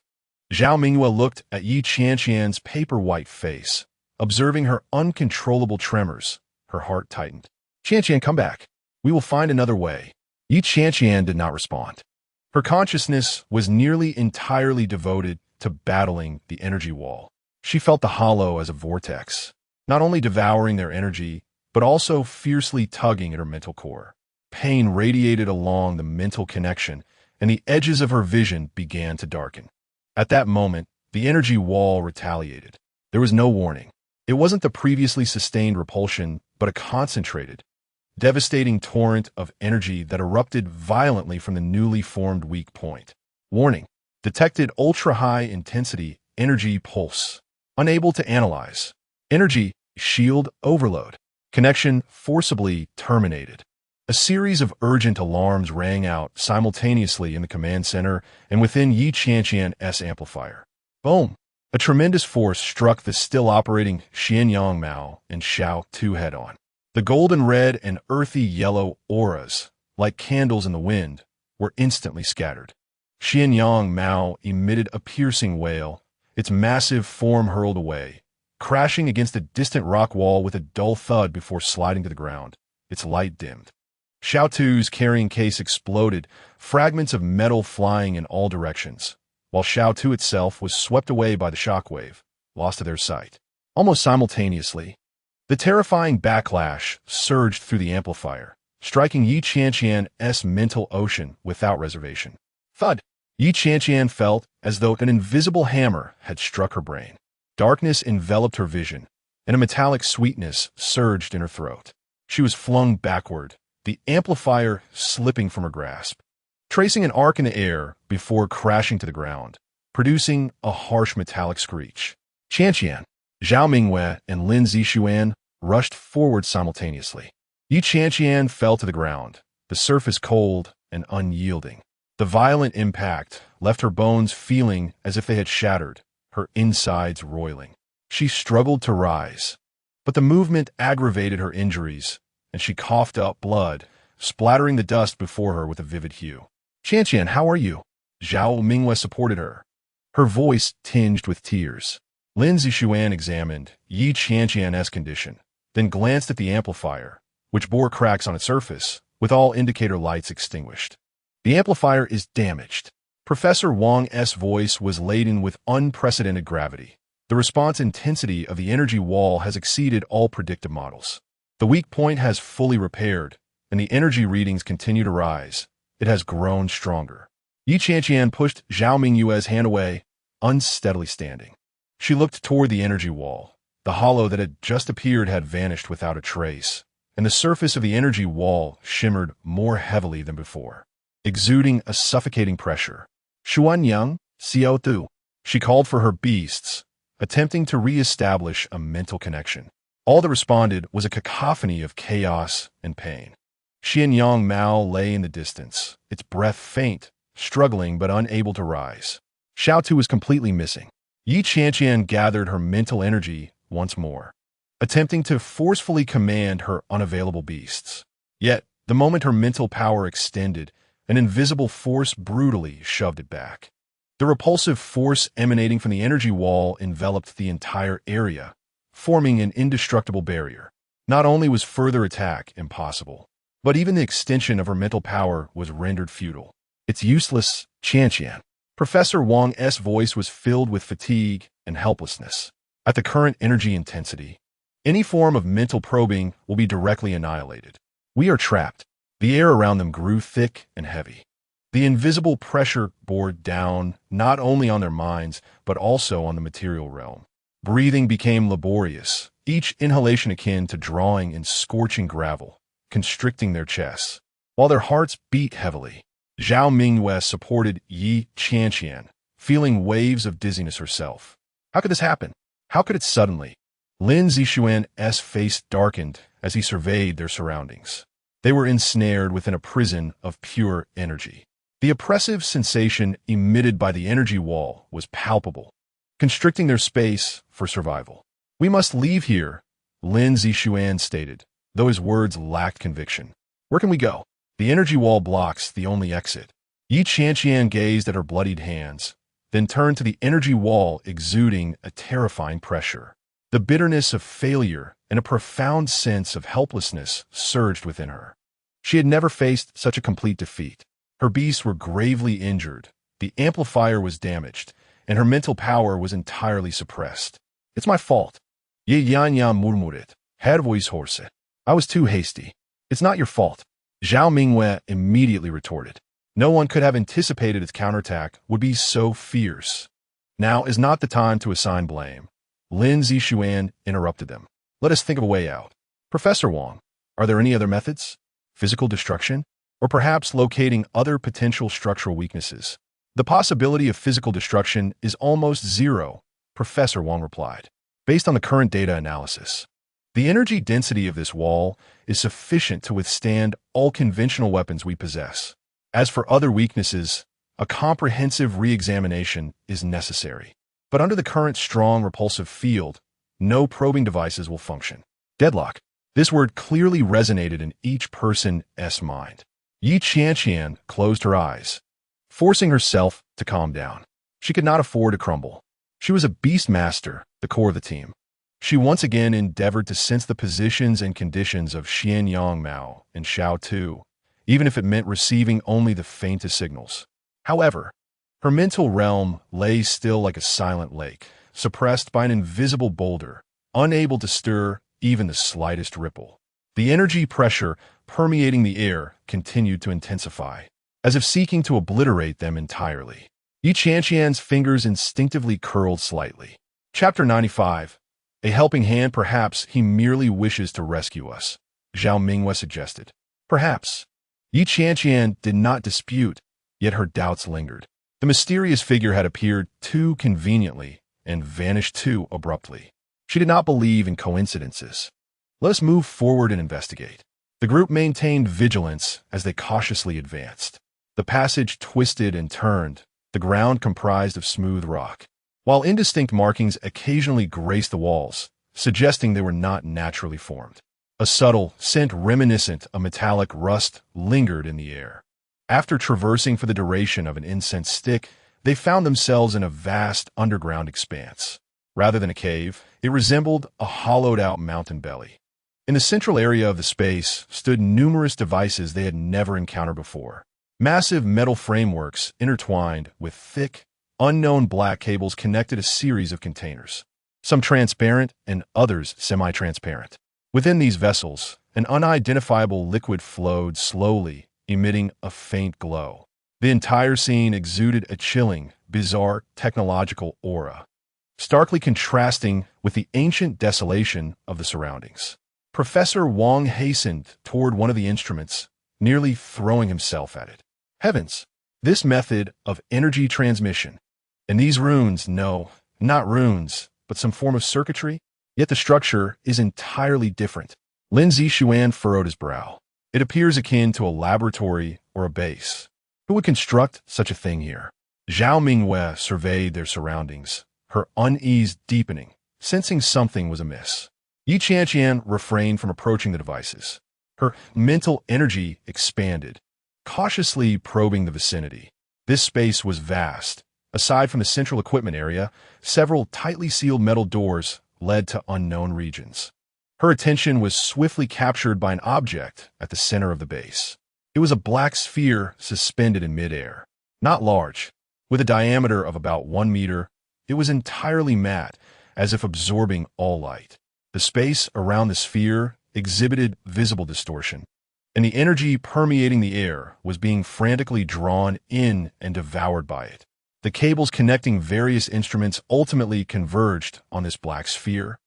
Zhao Mingyue looked at Yi Qianqian's paper-white face. Observing her uncontrollable tremors, her heart tightened. Qianqian, come back. We will find another way. Yi Qianqian did not respond. Her consciousness was nearly entirely devoted to battling the energy wall. She felt the hollow as a vortex, not only devouring their energy, but also fiercely tugging at her mental core. Pain radiated along the mental connection, and the edges of her vision began to darken. At that moment, the energy wall retaliated. There was no warning. It wasn't the previously sustained repulsion, but a concentrated, devastating torrent of energy that erupted violently from the newly formed weak point. Warning: detected ultra-high intensity energy pulse. Unable to analyze. Energy shield overload. Connection forcibly terminated. A series of urgent alarms rang out simultaneously in the command center and within Yi Qianqian's amplifier. Boom! A tremendous force struck the still-operating Qianqian Mao and Xiao Tu head-on. The golden red and earthy yellow auras, like candles in the wind, were instantly scattered. Qianqian Mao emitted a piercing wail, its massive form hurled away, crashing against a distant rock wall with a dull thud before sliding to the ground. Its light dimmed. Xiao Tu's carrying case exploded, fragments of metal flying in all directions, while Xiao Tu itself was swept away by the shockwave, lost to their sight. Almost simultaneously, the terrifying backlash surged through the amplifier, striking Yi Qianqian's mental ocean without reservation. Thud! Yi Qianqian felt as though an invisible hammer had struck her brain. Darkness enveloped her vision, and a metallic sweetness surged in her throat. She was flung backward, the amplifier slipping from her grasp, tracing an arc in the air before crashing to the ground, producing a harsh metallic screech. Qianqian, Zhao Mingyue, and Lin Zixuan rushed forward simultaneously. Yi Qianqian fell to the ground, the surface cold and unyielding. The violent impact left her bones feeling as if they had shattered, her insides roiling. She struggled to rise, but the movement aggravated her injuries, and she coughed up blood, splattering the dust before her with a vivid hue. Qianqian, how are you? Zhao Mingyue supported her, her voice tinged with tears. Lin Zixuan examined Yi Qianqian's condition, then glanced at the amplifier, which bore cracks on its surface, with all indicator lights extinguished. The amplifier is damaged. Professor Wang's voice was laden with unprecedented gravity. The response intensity of the energy wall has exceeded all predictive models. The weak point has fully repaired, and the energy readings continue to rise. It has grown stronger. Yi Qianqian pushed Zhao Mingyue's hand away, unsteadily standing. She looked toward the energy wall. The hollow that had just appeared had vanished without a trace, and the surface of the energy wall shimmered more heavily than before, exuding a suffocating pressure. Xuanyang, Xiao Tu. She called for her beasts, attempting to re-establish a mental connection. All that responded was a cacophony of chaos and pain. Qianqian Mao lay in the distance, its breath faint, struggling but unable to rise. Xiao Tu was completely missing. Yi Qianqian gathered her mental energy once more, attempting to forcefully command her unavailable beasts. Yet, the moment her mental power extended, an invisible force brutally shoved it back. The repulsive force emanating from the energy wall enveloped the entire area, forming an indestructible barrier. Not only was further attack impossible, but even the extension of her mental power was rendered futile. It's useless, Qianqian. Professor Wang's voice was filled with fatigue and helplessness. At the current energy intensity, any form of mental probing will be directly annihilated. We are trapped. The air around them grew thick and heavy. The invisible pressure bore down not only on their minds, but also on the material realm. Breathing became laborious, each inhalation akin to drawing in scorching gravel, constricting their chests. while their hearts beat heavily. Zhao Mingyue supported Yi Qianqian, feeling waves of dizziness herself. How could this happen? How could it suddenly? Lin Zixuan's face darkened as he surveyed their surroundings. They were ensnared within a prison of pure energy. The oppressive sensation emitted by the energy wall was palpable, constricting their space for survival. "We must leave here," Lin Zixuan stated, though his words lacked conviction. "Where can we go? The energy wall blocks the only exit." Yi Qianqian gazed at her bloodied hands, then turned to the energy wall, exuding a terrifying pressure. The bitterness of failure and a profound sense of helplessness surged within her. She had never faced such a complete defeat. Her beasts were gravely injured, the amplifier was damaged, and her mental power was entirely suppressed. "It's my fault," Ye Yanyan murmured, head voice hoarse. "I was too hasty." "It's not your fault," Zhao Mingyue immediately retorted. No one could have anticipated its counterattack would be so fierce. "Now is not the time to assign blame," Lin Zixuan interrupted them. "Let us think of a way out. Professor Wang, are there any other methods? Physical destruction? Or perhaps locating other potential structural weaknesses?" "The possibility of physical destruction is almost zero," Professor Wang replied. "Based on the current data analysis, the energy density of this wall is sufficient to withstand all conventional weapons we possess. As for other weaknesses, a comprehensive re-examination is necessary. But under the current strong repulsive field, no probing devices will function." Deadlock. This word clearly resonated in each person's mind. Yi Qianqian closed her eyes, forcing herself to calm down. She could not afford to crumble. She was a beast master, the core of the team. She once again endeavored to sense the positions and conditions of Qianyang Mao and Xiao Tu, even if it meant receiving only the faintest signals. However, her mental realm lay still like a silent lake, suppressed by an invisible boulder, unable to stir even the slightest ripple. The energy pressure permeating the air continued to intensify, as if seeking to obliterate them entirely. Yi Qianqian's fingers instinctively curled slightly. Chapter 95. A helping hand. "Perhaps he merely wishes to rescue us," Zhao Mingyue suggested. "Perhaps." Yi Qianqian did not dispute, yet her doubts lingered. The mysterious figure had appeared too conveniently and vanished too abruptly. She did not believe in coincidences. "Let us move forward and investigate." The group maintained vigilance as they cautiously advanced. The passage twisted and turned, the ground comprised of smooth rock, while indistinct markings occasionally graced the walls, suggesting they were not naturally formed. A subtle scent reminiscent of metallic rust lingered in the air. After traversing for the duration of an incense stick, they found themselves in a vast underground expanse. Rather than a cave, it resembled a hollowed-out mountain belly. In the central area of the space stood numerous devices they had never encountered before. Massive metal frameworks intertwined with thick, unknown black cables connected a series of containers, some transparent and others semi-transparent. Within these vessels, an unidentifiable liquid flowed slowly, emitting a faint glow. The entire scene exuded a chilling, bizarre technological aura, starkly contrasting with the ancient desolation of the surroundings. Professor Wang hastened toward one of the instruments, nearly throwing himself at it. Heavens! This method of energy transmission. And these runes, no, not runes, but some form of circuitry? Yet the structure is entirely different. Lin Zixuan furrowed his brow. It appears akin to a laboratory or a base. Who would construct such a thing here? Zhao Mingyue surveyed their surroundings, her unease deepening, sensing something was amiss. Yi Qianqian refrained from approaching the devices. Her mental energy expanded, cautiously probing the vicinity. This space was vast. Aside from the central equipment area, several tightly sealed metal doors led to unknown regions. Her attention was swiftly captured by an object at the center of the base. It was a black sphere suspended in midair. Not large. With a diameter of about 1 meter, it was entirely matte, as if absorbing all light. The space around the sphere exhibited visible distortion, and the energy permeating the air was being frantically drawn in and devoured by it. The cables connecting various instruments ultimately converged on this black sphere,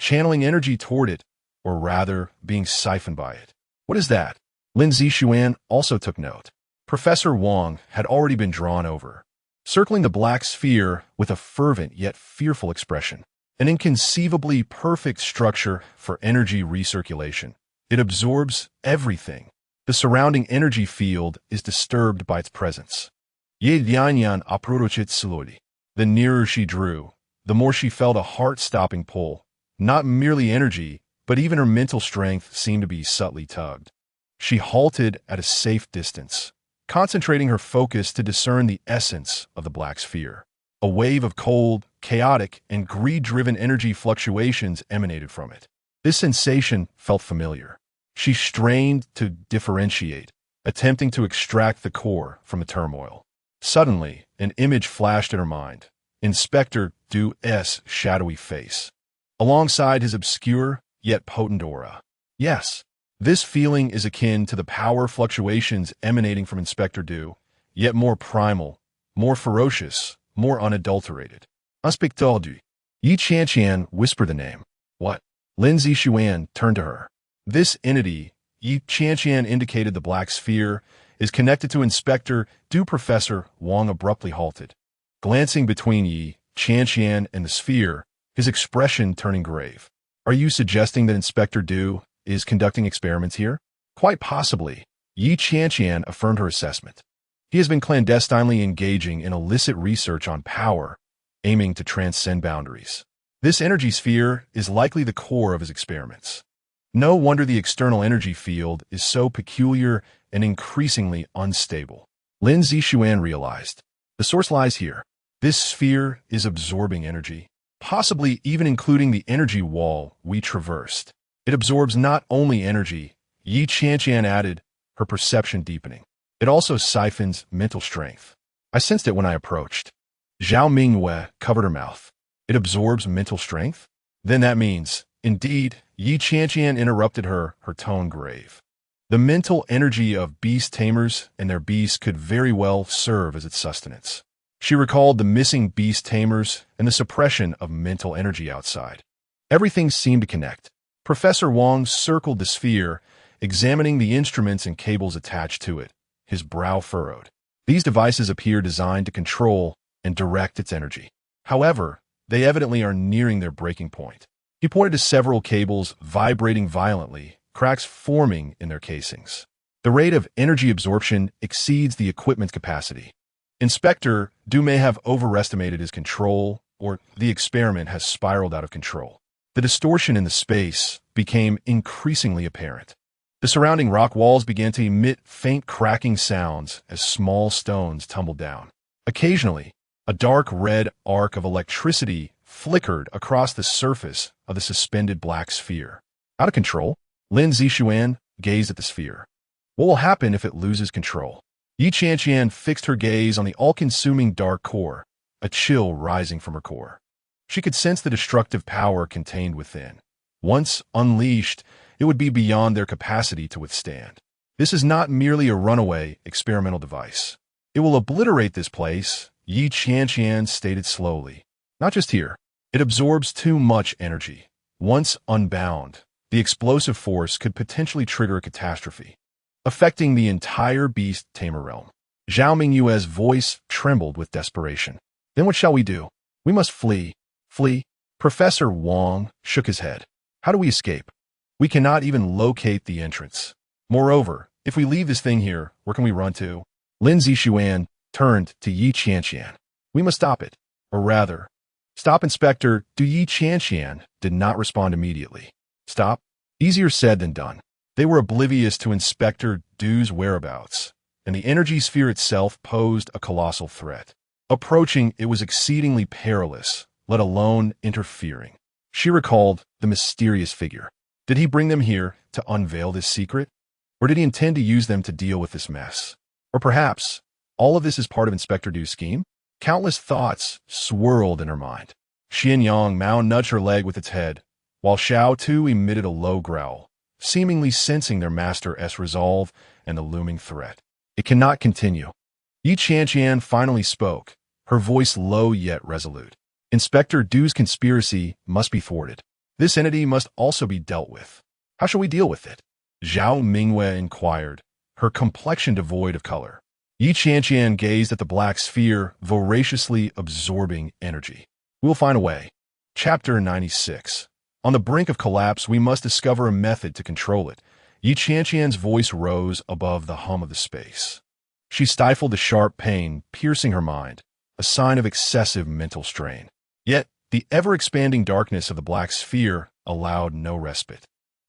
channeling energy toward it, or rather being siphoned by it. What is that? Lin Zixuan also took note. Professor Wang had already been drawn over, circling the black sphere with a fervent yet fearful expression. An inconceivably perfect structure for energy recirculation. It absorbs everything. The surrounding energy field is disturbed by its presence. Ye Qianqian approached slowly. The nearer she drew, the more she felt a heart-stopping pull. Not merely energy, but even her mental strength seemed to be subtly tugged. She halted at a safe distance, concentrating her focus to discern the essence of the black sphere. A wave of cold, chaotic, and greed-driven energy fluctuations emanated from it. This sensation felt familiar. She strained to differentiate, attempting to extract the core from the turmoil. Suddenly, an image flashed in her mind. Inspector Du's shadowy face, alongside his obscure yet potent aura. Yes, this feeling is akin to the power fluctuations emanating from Inspector Du, yet more primal, more ferocious, more unadulterated. Bestowed. Yi Qianqian whispered the name. What? Lin Zixuan turned to her. This entity, Yi Qianqian indicated the black sphere, is connected to Inspector Du. Professor Wang abruptly halted. Glancing between Yi Qianqian and the sphere, his expression turning grave. Are you suggesting that Inspector Du is conducting experiments here? Quite possibly, Yi Qianqian affirmed her assessment. He has been clandestinely engaging in illicit research on power, aiming to transcend boundaries. This energy sphere is likely the core of his experiments. No wonder the external energy field is so peculiar and increasingly unstable. Lin Zixuan realized. The source lies here. This sphere is absorbing energy, possibly even including the energy wall we traversed. It absorbs not only energy, Yi Qianqian added, her perception deepening. It also siphons mental strength. I sensed it when I approached. Zhao Mingyue covered her mouth. It absorbs mental strength? Then that means, indeed, Yi Qianqian interrupted her tone grave. The mental energy of beast tamers and their beasts could very well serve as its sustenance. She recalled the missing beast tamers and the suppression of mental energy outside. Everything seemed to connect. Professor Wang circled the sphere, examining the instruments and cables attached to it, his brow furrowed. These devices appear designed to control and direct its energy. However, they evidently are nearing their breaking point. He pointed to several cables vibrating violently, cracks forming in their casings. The rate of energy absorption exceeds the equipment's capacity. Inspector Du may have overestimated his control, or the experiment has spiraled out of control. The distortion in the space became increasingly apparent. The surrounding rock walls began to emit faint cracking sounds as small stones tumbled down. Occasionally, a dark red arc of electricity flickered across the surface of the suspended black sphere. Out of control? Lin Zixuan gazed at the sphere. What will happen if it loses control? Yi Qianqian fixed her gaze on the all-consuming dark core, a chill rising from her core. She could sense the destructive power contained within. Once unleashed, it would be beyond their capacity to withstand. This is not merely a runaway experimental device. It will obliterate this place, Yi Qianqian stated slowly. Not just here. It absorbs too much energy. Once unbound, the explosive force could potentially trigger a catastrophe, affecting the entire beast tamer realm. Zhao Mingyue's voice trembled with desperation. Then what shall we do? We must flee. Flee? Professor Wang shook his head. How do we escape? We cannot even locate the entrance. Moreover, if we leave this thing here, where can we run to? Lin Zixuan turned to Yi Qianqian. We must stop it. Or rather, stop Inspector Du. Yi Qianqian did not respond immediately. Stop? Easier said than done. They were oblivious to Inspector Du's whereabouts, and the energy sphere itself posed a colossal threat. Approaching it was exceedingly perilous, let alone interfering. She recalled the mysterious figure. Did he bring them here to unveil this secret? Or did he intend to use them to deal with this mess? Or perhaps, all of this is part of Inspector Du's scheme? Countless thoughts swirled in her mind. Qianqian Mao nudged her leg with its head, while Xiao Tu emitted a low growl, seemingly sensing their master's resolve and the looming threat. It cannot continue. Yi Qianqian finally spoke, her voice low yet resolute. Inspector Du's conspiracy must be thwarted. This entity must also be dealt with. How shall we deal with it? Zhao Mingwei inquired, her complexion devoid of color. Yi Qianqian gazed at the black sphere, voraciously absorbing energy. We'll find a way. Chapter 96. On the brink of collapse, we must discover a method to control it. Yi Qianqian's voice rose above the hum of the space. She stifled the sharp pain piercing her mind, a sign of excessive mental strain. Yet, the ever-expanding darkness of the black sphere allowed no respite.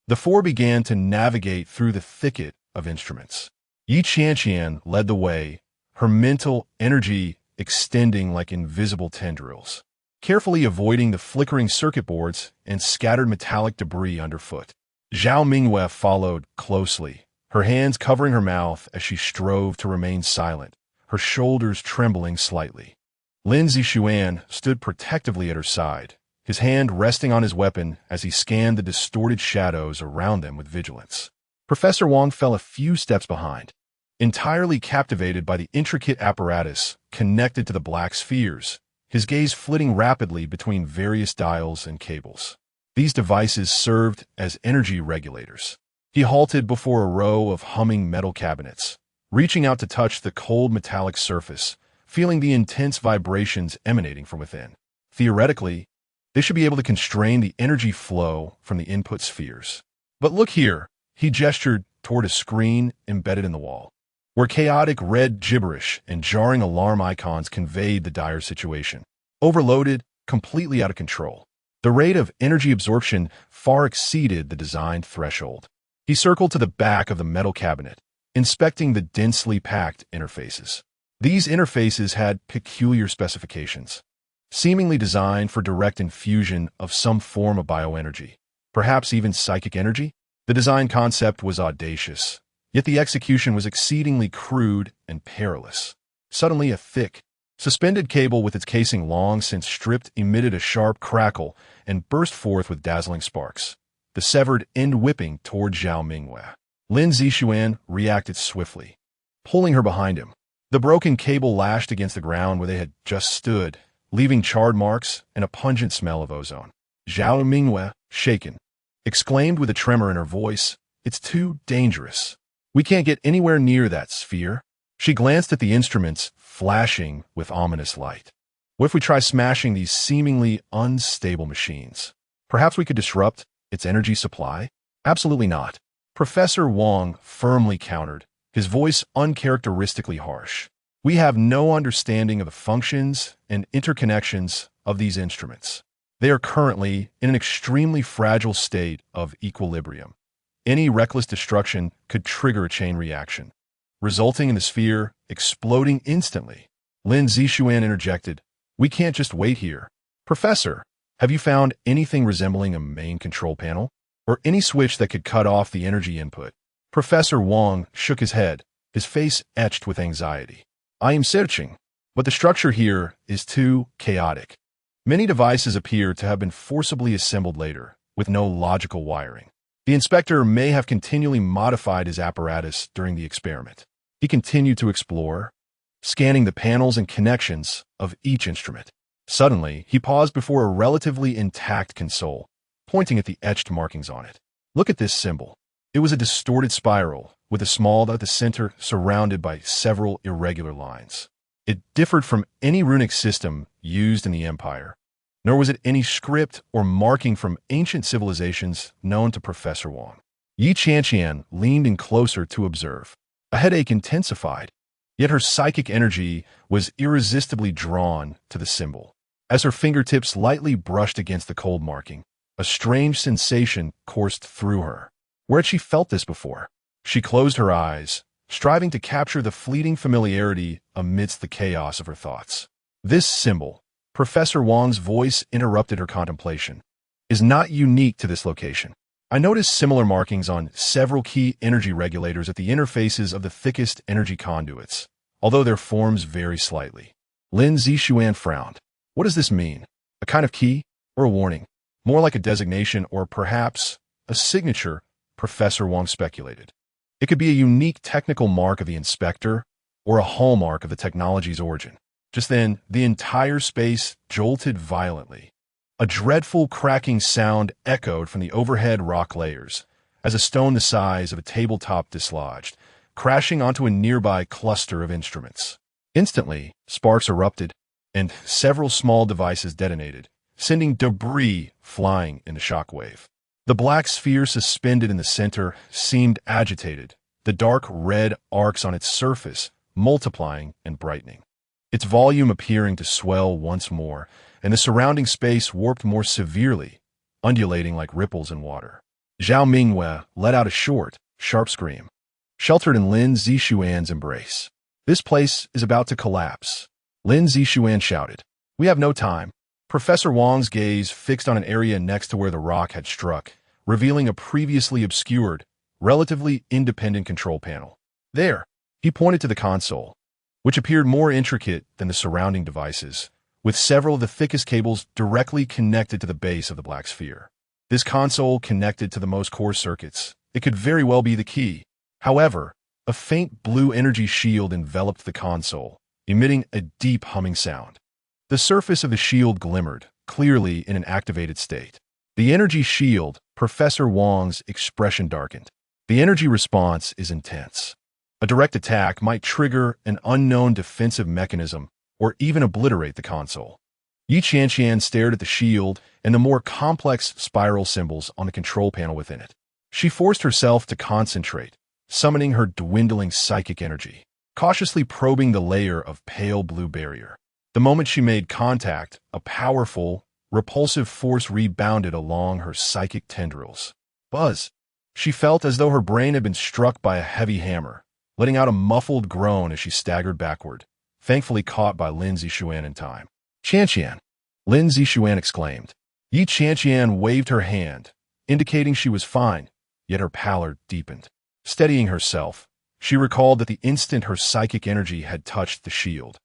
The four began to navigate through the thicket of instruments. Yi Qianqian led the way, her mental energy extending like invisible tendrils, carefully avoiding the flickering circuit boards and scattered metallic debris underfoot. Zhao Mingwei followed closely, her hands covering her mouth as she strove to remain silent, her shoulders trembling slightly. Lin Zixuan stood protectively at her side, his hand resting on his weapon as he scanned the distorted shadows around them with vigilance. Professor Wang fell a few steps behind, entirely captivated by the intricate apparatus connected to the black spheres, his gaze flitting rapidly between various dials and cables. These devices served as energy regulators. He halted before a row of humming metal cabinets, reaching out to touch the cold metallic surface, feeling the intense vibrations emanating from within. Theoretically, they should be able to constrain the energy flow from the input spheres. But look here, he gestured toward a screen embedded in the wall, where chaotic red gibberish and jarring alarm icons conveyed the dire situation. Overloaded, completely out of control. The rate of energy absorption far exceeded the designed threshold. He circled to the back of the metal cabinet, inspecting the densely packed interfaces. These interfaces had peculiar specifications, seemingly designed for direct infusion of some form of bioenergy, perhaps even psychic energy. The design concept was audacious, yet the execution was exceedingly crude and perilous. Suddenly, a thick, suspended cable with its casing long since stripped emitted a sharp crackle and burst forth with dazzling sparks, the severed end whipping toward Zhao Mingwei. Lin Zixuan reacted swiftly, pulling her behind him. The broken cable lashed against the ground where they had just stood, leaving charred marks and a pungent smell of ozone. Zhao Mingwei, shaken, exclaimed with a tremor in her voice, "It's too dangerous. We can't get anywhere near that sphere." She glanced at the instruments, flashing with ominous light. What if we try smashing these seemingly unstable machines? Perhaps we could disrupt its energy supply? Absolutely not. Professor Wang firmly countered, his voice uncharacteristically harsh. We have no understanding of the functions and interconnections of these instruments. They are currently in an extremely fragile state of equilibrium. Any reckless destruction could trigger a chain reaction, resulting in the sphere exploding instantly. Lin Zixuan interjected, "We can't just wait here. Professor, have you found anything resembling a main control panel? Or any switch that could cut off the energy input?" Professor Wang shook his head, his face etched with anxiety. "I am searching, but the structure here is too chaotic. Many devices appear to have been forcibly assembled later, with no logical wiring. The inspector may have continually modified his apparatus during the experiment." He continued to explore, scanning the panels and connections of each instrument. Suddenly, he paused before a relatively intact console, pointing at the etched markings on it. "Look at this symbol." It was a distorted spiral, with a small dot at the center surrounded by several irregular lines. It differed from any runic system used in the Empire, nor was it any script or marking from ancient civilizations known to Professor Wang. Yi Qianqian leaned in closer to observe. A headache intensified, yet her psychic energy was irresistibly drawn to the symbol. As her fingertips lightly brushed against the cold marking, a strange sensation coursed through her. Where had she felt this before? She closed her eyes, striving to capture the fleeting familiarity amidst the chaos of her thoughts. "This symbol," Professor Wang's voice interrupted her contemplation, "is not unique to this location. I noticed similar markings on several key energy regulators at the interfaces of the thickest energy conduits, although their forms vary slightly." Lin Zixuan frowned. "What does this mean? A kind of key or a warning? More like a designation or perhaps a signature," Professor Wang speculated. "It could be a unique technical mark of the inspector or a hallmark of the technology's origin." Just then, the entire space jolted violently. A dreadful cracking sound echoed from the overhead rock layers, as a stone the size of a tabletop dislodged, crashing onto a nearby cluster of instruments. Instantly, sparks erupted, and several small devices detonated, sending debris flying in a shockwave. The black sphere suspended in the center seemed agitated, the dark red arcs on its surface multiplying and brightening. Its volume appearing to swell once more, and the surrounding space warped more severely, undulating like ripples in water. Zhao Mingwei let out a short, sharp scream, sheltered in Lin Zixuan's embrace. "This place is about to collapse," Lin Zixuan shouted. "We have no time." Professor Wang's gaze fixed on an area next to where the rock had struck, revealing a previously obscured, relatively independent control panel. There, he pointed to the console, which appeared more intricate than the surrounding devices, with several of the thickest cables directly connected to the base of the black sphere. This console connected to the most core circuits. It could very well be the key. However, a faint blue energy shield enveloped the console, emitting a deep humming sound. The surface of the shield glimmered, clearly in an activated state. The energy shield, Professor Wang's expression darkened. The energy response is intense. A direct attack might trigger an unknown defensive mechanism or even obliterate the console. Qianqian stared at the shield and the more complex spiral symbols on the control panel within it. She forced herself to concentrate, summoning her dwindling psychic energy, cautiously probing the layer of pale blue barrier. The moment she made contact, a powerful, repulsive force rebounded along her psychic tendrils. Buzz! She felt as though her brain had been struck by a heavy hammer, letting out a muffled groan as she staggered backward, thankfully caught by Lin Zixuan in time. "Qianqian!" Lin Zixuan exclaimed. Qianqian waved her hand, indicating she was fine, yet her pallor deepened. Steadying herself, she recalled that the instant her psychic energy had touched the shield,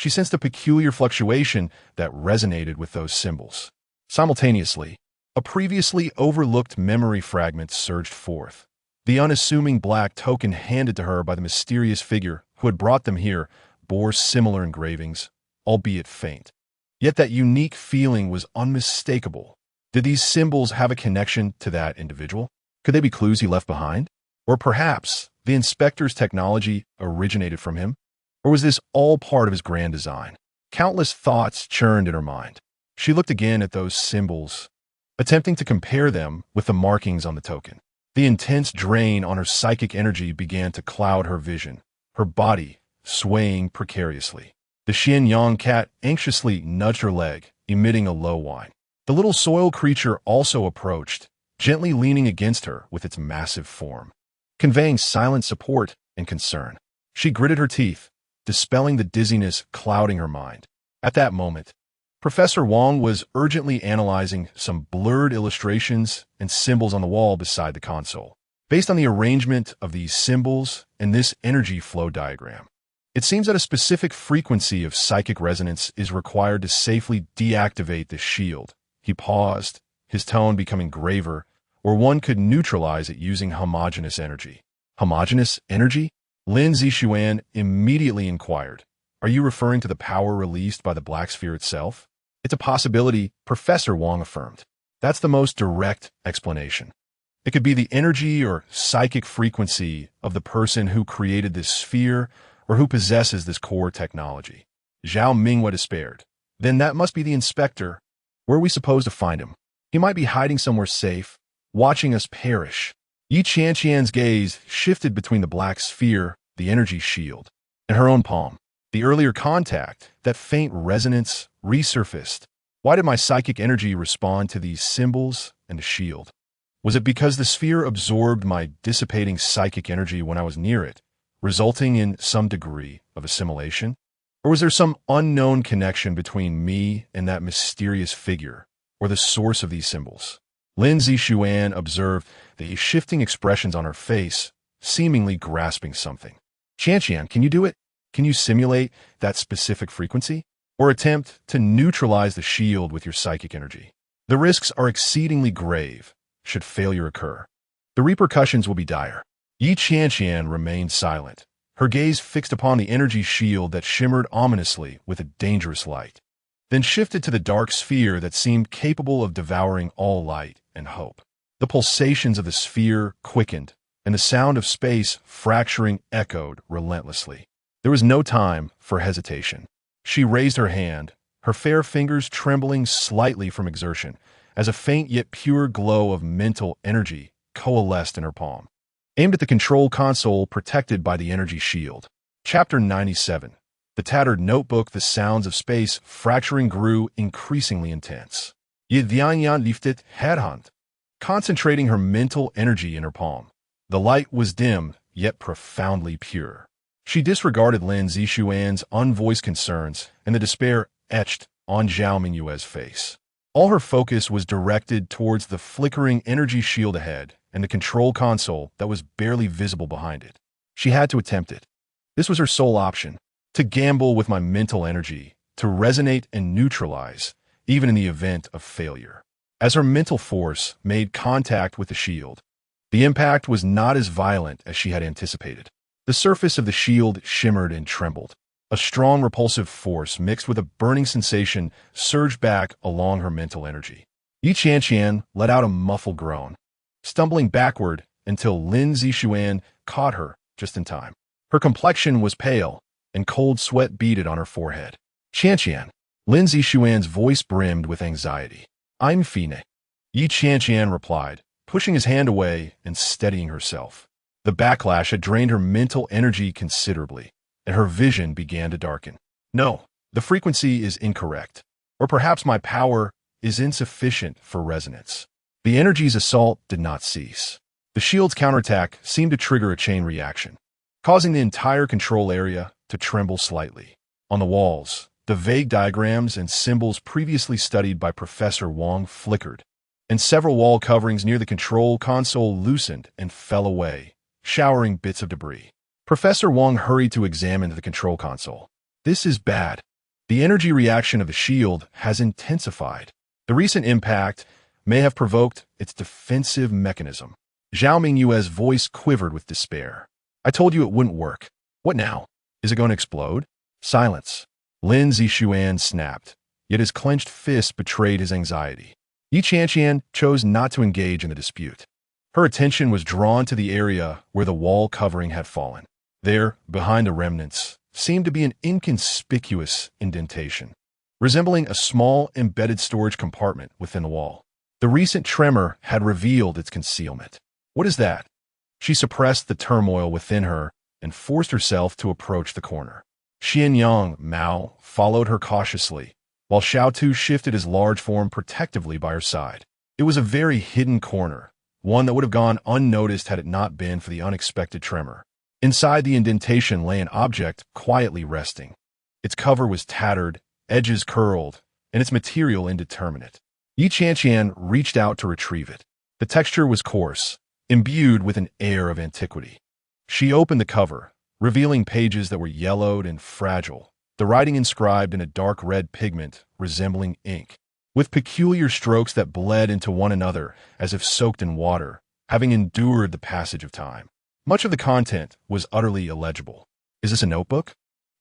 she sensed a peculiar fluctuation that resonated with those symbols. Simultaneously, a previously overlooked memory fragment surged forth. The unassuming black token handed to her by the mysterious figure who had brought them here bore similar engravings, albeit faint. Yet that unique feeling was unmistakable. Did these symbols have a connection to that individual? Could they be clues he left behind? Or perhaps the inspector's technology originated from him? Or was this all part of his grand design? Countless thoughts churned in her mind. She looked again at those symbols, attempting to compare them with the markings on the token. The intense drain on her psychic energy began to cloud her vision, her body swaying precariously. The Qianqian cat anxiously nudged her leg, emitting a low whine. The little soil creature also approached, gently leaning against her with its massive form, conveying silent support and concern. She gritted her teeth, dispelling the dizziness clouding her mind. At that moment, Professor Wang was urgently analyzing some blurred illustrations and symbols on the wall beside the console. Based on the arrangement of these symbols and this energy flow diagram, it seems that a specific frequency of psychic resonance is required to safely deactivate the shield. He paused, his tone becoming graver, or one could neutralize it using homogeneous energy. Homogeneous energy? Lin Zixuan immediately inquired. Are you referring to the power released by the black sphere itself? It's a possibility, Professor Wang affirmed. That's the most direct explanation. It could be the energy or psychic frequency of the person who created this sphere or who possesses this core technology. Zhao Mingwei despaired. Then that must be the inspector. Where are we supposed to find him? He might be hiding somewhere safe, watching us perish. Qianqian's gaze shifted between the black sphere, the energy shield, and her own palm. The earlier contact, that faint resonance, resurfaced. Why did my psychic energy respond to these symbols and the shield? Was it because the sphere absorbed my dissipating psychic energy when I was near it, resulting in some degree of assimilation? Or was there some unknown connection between me and that mysterious figure, or the source of these symbols? Lin Zixuan observed the shifting expressions on her face, seemingly grasping something. Qianqian, can you do it? Can you simulate that specific frequency? Or attempt to neutralize the shield with your psychic energy? The risks are exceedingly grave should failure occur. The repercussions will be dire. Qianqian remained silent, her gaze fixed upon the energy shield that shimmered ominously with a dangerous light, then shifted to the dark sphere that seemed capable of devouring all light and hope. The pulsations of the sphere quickened, and the sound of space fracturing echoed relentlessly. There was no time for hesitation. She raised her hand, her fair fingers trembling slightly from exertion, as a faint yet pure glow of mental energy coalesced in her palm, aimed at the control console protected by the energy shield. Chapter 97. The tattered notebook. The sounds of space fracturing grew increasingly intense. Qianqian lifted headhunt, concentrating her mental energy in her palm. The light was dim, yet profoundly pure. She disregarded Lin Zixuan's unvoiced concerns and the despair etched on Zhao Mingyue's face. All her focus was directed towards the flickering energy shield ahead and the control console that was barely visible behind it. She had to attempt it. This was her sole option, to gamble with my mental energy, to resonate and neutralize, even in the event of failure. As her mental force made contact with the shield, the impact was not as violent as she had anticipated. The surface of the shield shimmered and trembled. A strong repulsive force mixed with a burning sensation surged back along her mental energy. Qianqian let out a muffled groan, stumbling backward until Lin Zixuan caught her just in time. Her complexion was pale, and cold sweat beaded on her forehead. Qianqian. Lin Zixuan's voice brimmed with anxiety. I'm fine. Qianqian replied, pushing his hand away and steadying herself. The backlash had drained her mental energy considerably, and her vision began to darken. No, the frequency is incorrect. Or perhaps my power is insufficient for resonance. The energy's assault did not cease. The shield's counterattack seemed to trigger a chain reaction, causing the entire control area to tremble slightly. On the walls, the vague diagrams and symbols previously studied by Professor Wang flickered, and several wall coverings near the control console loosened and fell away, showering bits of debris. Professor Wang hurried to examine the control console. This is bad. The energy reaction of the shield has intensified. The recent impact may have provoked its defensive mechanism. Zhao Mingyue's voice quivered with despair. I told you it wouldn't work. What now? Is it going to explode? Silence. Lin Zixuan snapped, yet his clenched fist betrayed his anxiety. Qianqian chose not to engage in the dispute. Her attention was drawn to the area where the wall covering had fallen. There, behind the remnants, seemed to be an inconspicuous indentation, resembling a small embedded storage compartment within the wall. The recent tremor had revealed its concealment. What is that? She suppressed the turmoil within her and forced herself to approach the corner. Qianqian Mao followed her cautiously, while Xiao Tu shifted his large form protectively by her side. It was a very hidden corner, one that would have gone unnoticed had it not been for the unexpected tremor. Inside the indentation lay an object quietly resting. Its cover was tattered, edges curled, and its material indeterminate. Qianqian reached out to retrieve it. The texture was coarse, imbued with an air of antiquity. She opened the cover, revealing pages that were yellowed and fragile, the writing inscribed in a dark red pigment resembling ink, with peculiar strokes that bled into one another as if soaked in water, having endured the passage of time. Much of the content was utterly illegible. Is this a notebook?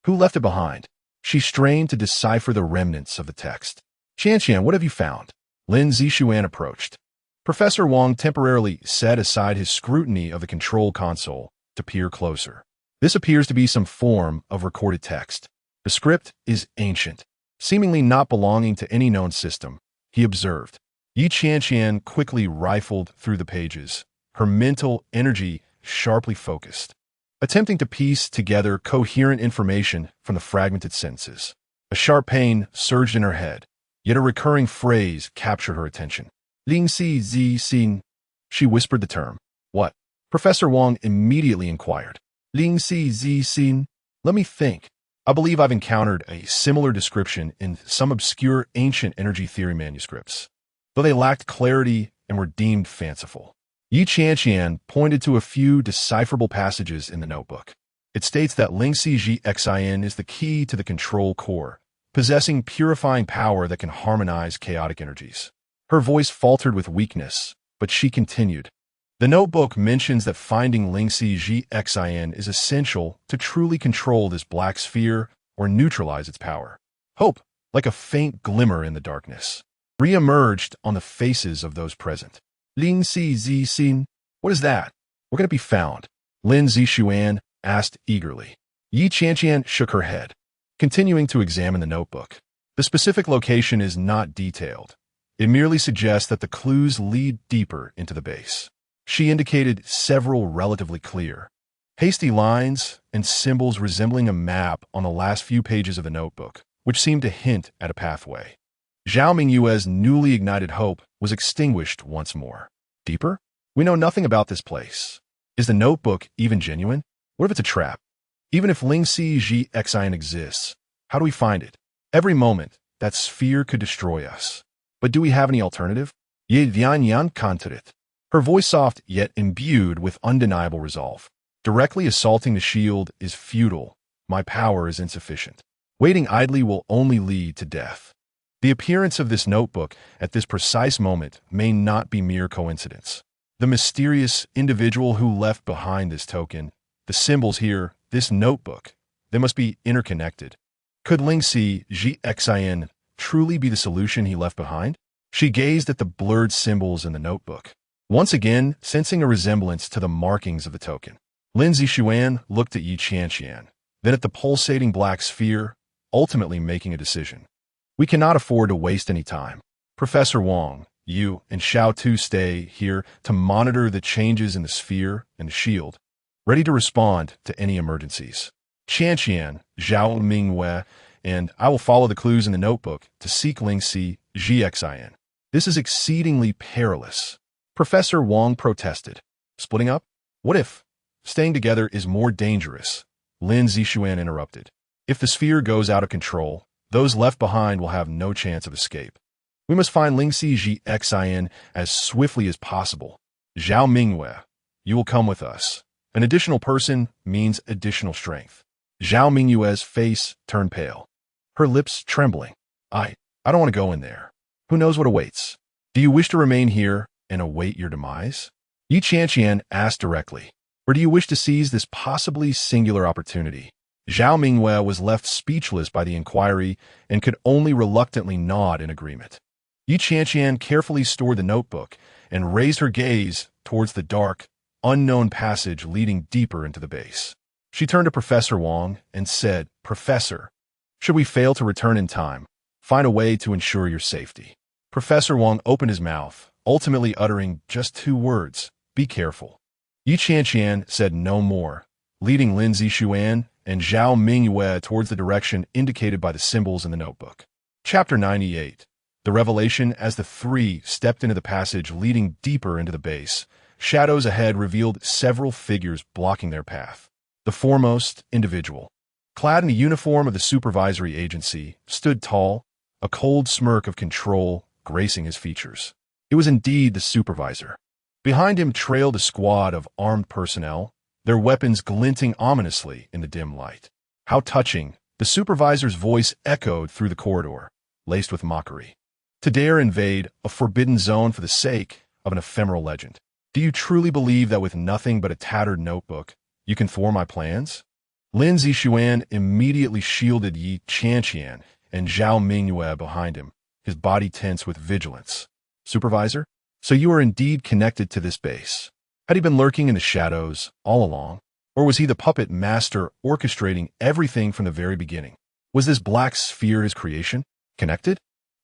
Who left it behind? She strained to decipher the remnants of the text. Qianqian, what have you found? Lin Zixuan approached. Professor Wang temporarily set aside his scrutiny of the control console to peer closer. This appears to be some form of recorded text. The script is ancient, seemingly not belonging to any known system, he observed. Qianqian quickly rifled through the pages, her mental energy sharply focused, attempting to piece together coherent information from the fragmented sentences. A sharp pain surged in her head, yet a recurring phrase captured her attention. Ling Si Zi Xin. She whispered the term. What? Professor Wang immediately inquired. Ling Si Zi Xin. Let me think. I believe I've encountered a similar description in some obscure ancient energy theory manuscripts, though they lacked clarity and were deemed fanciful. Qianqian pointed to a few decipherable passages in the notebook. It states that Ling Si Ji Xin is the key to the control core, possessing purifying power that can harmonize chaotic energies. Her voice faltered with weakness, but she continued. The notebook mentions that finding Ling Si Ji Xin is essential to truly control this black sphere or neutralize its power. Hope, like a faint glimmer in the darkness, re-emerged on the faces of those present. Ling Si Zixin. What is that? We're going to be found. Lin Zixuan asked eagerly. Yi Qianqian shook her head, continuing to examine the notebook. The specific location is not detailed. It merely suggests that the clues lead deeper into the base. She indicated several relatively clear, hasty lines and symbols resembling a map on the last few pages of the notebook, which seemed to hint at a pathway. Zhao Mingyue's newly ignited hope was extinguished once more. Deeper? We know nothing about this place. Is the notebook even genuine? What if it's a trap? Even if Ling Si Ji Xian exists, how do we find it? Every moment, that sphere could destroy us. But do we have any alternative? Ye Dian Yan Kantarit. Her voice soft yet imbued with undeniable resolve. Directly assaulting the shield is futile. My power is insufficient. Waiting idly will only lead to death. The appearance of this notebook at this precise moment may not be mere coincidence. The mysterious individual who left behind this token, the symbols here, this notebook, they must be interconnected. Could Ling Si Ji Xian truly be the solution he left behind? She gazed at the blurred symbols in the notebook, once again sensing a resemblance to the markings of the token. Lin Zixuan looked at Yi Qianqian, then at the pulsating black sphere, ultimately making a decision. We cannot afford to waste any time. Professor Wang, you and Xiao Tu stay here to monitor the changes in the sphere and the shield, ready to respond to any emergencies. Qianqian, Zhao Mingyue, and I will follow the clues in the notebook to seek Ling Si Ji Xian. This is exceedingly perilous. Professor Wang protested. Splitting up? What if? Staying together is more dangerous. Lin Zixuan interrupted. If the sphere goes out of control, those left behind will have no chance of escape. We must find Ling Si Ji Xian as swiftly as possible. Zhao Mingyue, you will come with us. An additional person means additional strength. Zhao Mingyue's face turned pale, her lips trembling. I don't want to go in there. Who knows what awaits? Do you wish to remain here and await your demise? Yi Qianqian asked directly. Or do you wish to seize this possibly singular opportunity? Zhao Mingyue was left speechless by the inquiry and could only reluctantly nod in agreement. Yi Qianqian carefully stored the notebook and raised her gaze towards the dark, unknown passage leading deeper into the base. She turned to Professor Wang and said, Professor, should we fail to return in time, find a way to ensure your safety. Professor Wang opened his mouth, ultimately uttering just 2 words, be careful. Yi Qianqian said no more, leading Lin Zixuan and Zhao Mingyue towards the direction indicated by the symbols in the notebook. Chapter 98. The revelation. As the 3 stepped into the passage leading deeper into the base, shadows ahead revealed several figures blocking their path. The foremost individual, clad in the uniform of the supervisory agency, stood tall, a cold smirk of control gracing his features. It was indeed the supervisor. Behind him trailed a squad of armed personnel, their weapons glinting ominously in the dim light. How touching! The supervisor's voice echoed through the corridor, laced with mockery. To dare invade a forbidden zone for the sake of an ephemeral legend. Do you truly believe that with nothing but a tattered notebook, you can thwart my plans? Lin Zixuan immediately shielded Yi Qianqian and Zhao Mingyue behind him, his body tense with vigilance. Supervisor? So you are indeed connected to this base. Had he been lurking in the shadows all along? Or was he the puppet master orchestrating everything from the very beginning? Was this black sphere his creation? Connected?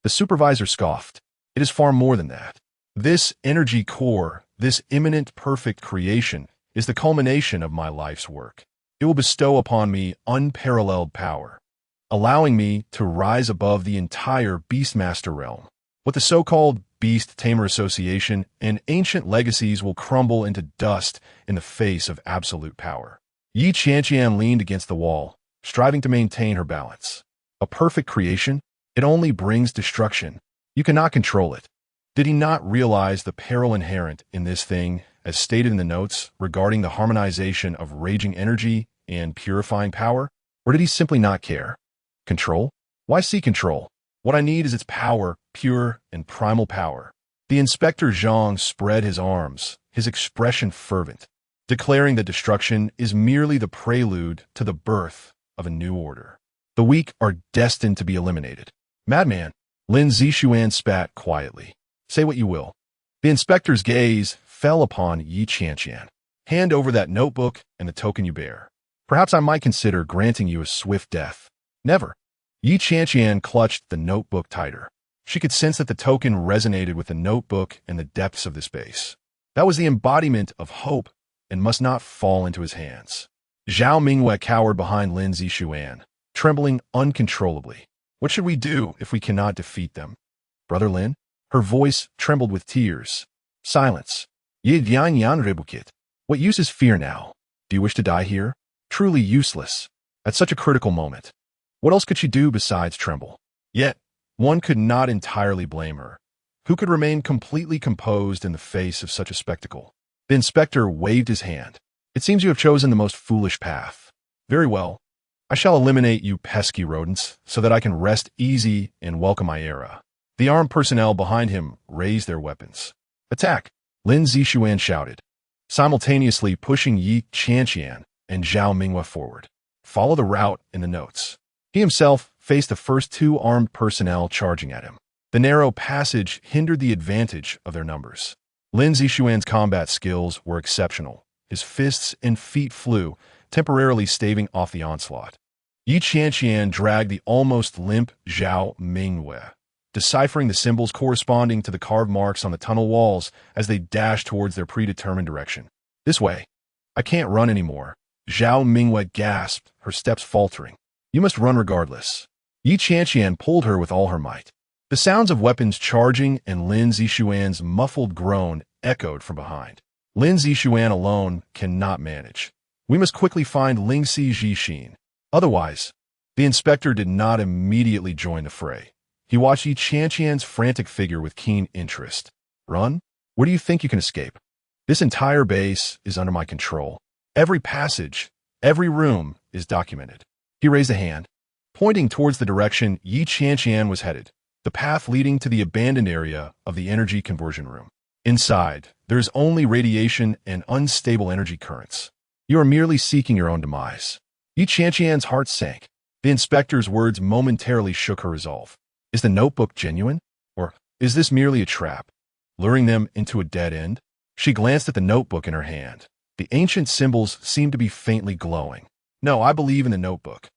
The supervisor scoffed. It is far more than that. This energy core, this imminent perfect creation, is the culmination of my life's work. It will bestow upon me unparalleled power, allowing me to rise above the entire Beastmaster realm. What the so-called Beast Tamer Association and ancient legacies will crumble into dust in the face of absolute power. Yi Qianqian leaned against the wall, striving to maintain her balance. A perfect creation? It only brings destruction. You cannot control it. Did he not realize the peril inherent in this thing, as stated in the notes regarding the harmonization of raging energy and purifying power? Or did he simply not care? Control? Why seek control? What I need is its power, pure and primal power. The Inspector Zhang spread his arms, his expression fervent, declaring that destruction is merely the prelude to the birth of a new order. The weak are destined to be eliminated. Madman, Lin Zixuan spat quietly. Say what you will. The inspector's gaze fell upon Yi Qianqian. Hand over that notebook and the token you bear. Perhaps I might consider granting you a swift death. Never. Yi Qianqian clutched the notebook tighter. She could sense that the token resonated with the notebook in the depths of the space. That was the embodiment of hope and must not fall into his hands. Zhao Mingyue cowered behind Lin Zixuan, trembling uncontrollably. What should we do if we cannot defeat them? Brother Lin? Her voice trembled with tears. Silence. Yi Qianqian rebukit. What use is fear now? Do you wish to die here? Truly useless. At such a critical moment. What else could she do besides tremble? Yet, one could not entirely blame her. Who could remain completely composed in the face of such a spectacle? The inspector waved his hand. It seems you have chosen the most foolish path. Very well. I shall eliminate you pesky rodents so that I can rest easy and welcome my era. The armed personnel behind him raised their weapons. Attack! Lin Zixuan shouted, simultaneously pushing Yi Qianqian and Zhao Mingyue forward. Follow the route in the notes. He himself faced the first two armed personnel charging at him. The narrow passage hindered the advantage of their numbers. Lin Zixuan's combat skills were exceptional. His fists and feet flew, temporarily staving off the onslaught. Yi Qianqian dragged the almost limp Zhao Mingyue, deciphering the symbols corresponding to the carved marks on the tunnel walls as they dashed towards their predetermined direction. This way. I can't run anymore. Zhao Mingyue gasped, her steps faltering. You must run regardless. Yi Qianqian pulled her with all her might. The sounds of weapons charging and Lin Zixuan's muffled groan echoed from behind. Lin Zixuan alone cannot manage. We must quickly find Lingxi Zhixin. Otherwise, the inspector did not immediately join the fray. He watched Yi Qianqian's frantic figure with keen interest. Run? Where do you think you can escape? This entire base is under my control. Every passage, every room is documented. He raised a hand, pointing towards the direction Yi Qianqian was headed, the path leading to the abandoned area of the energy conversion room. Inside, there is only radiation and unstable energy currents. You are merely seeking your own demise. Yi Qianqian's heart sank. The inspector's words momentarily shook her resolve. Is the notebook genuine? Or is this merely a trap, luring them into a dead end? She glanced at the notebook in her hand. The ancient symbols seemed to be faintly glowing. No, I believe in the notebook.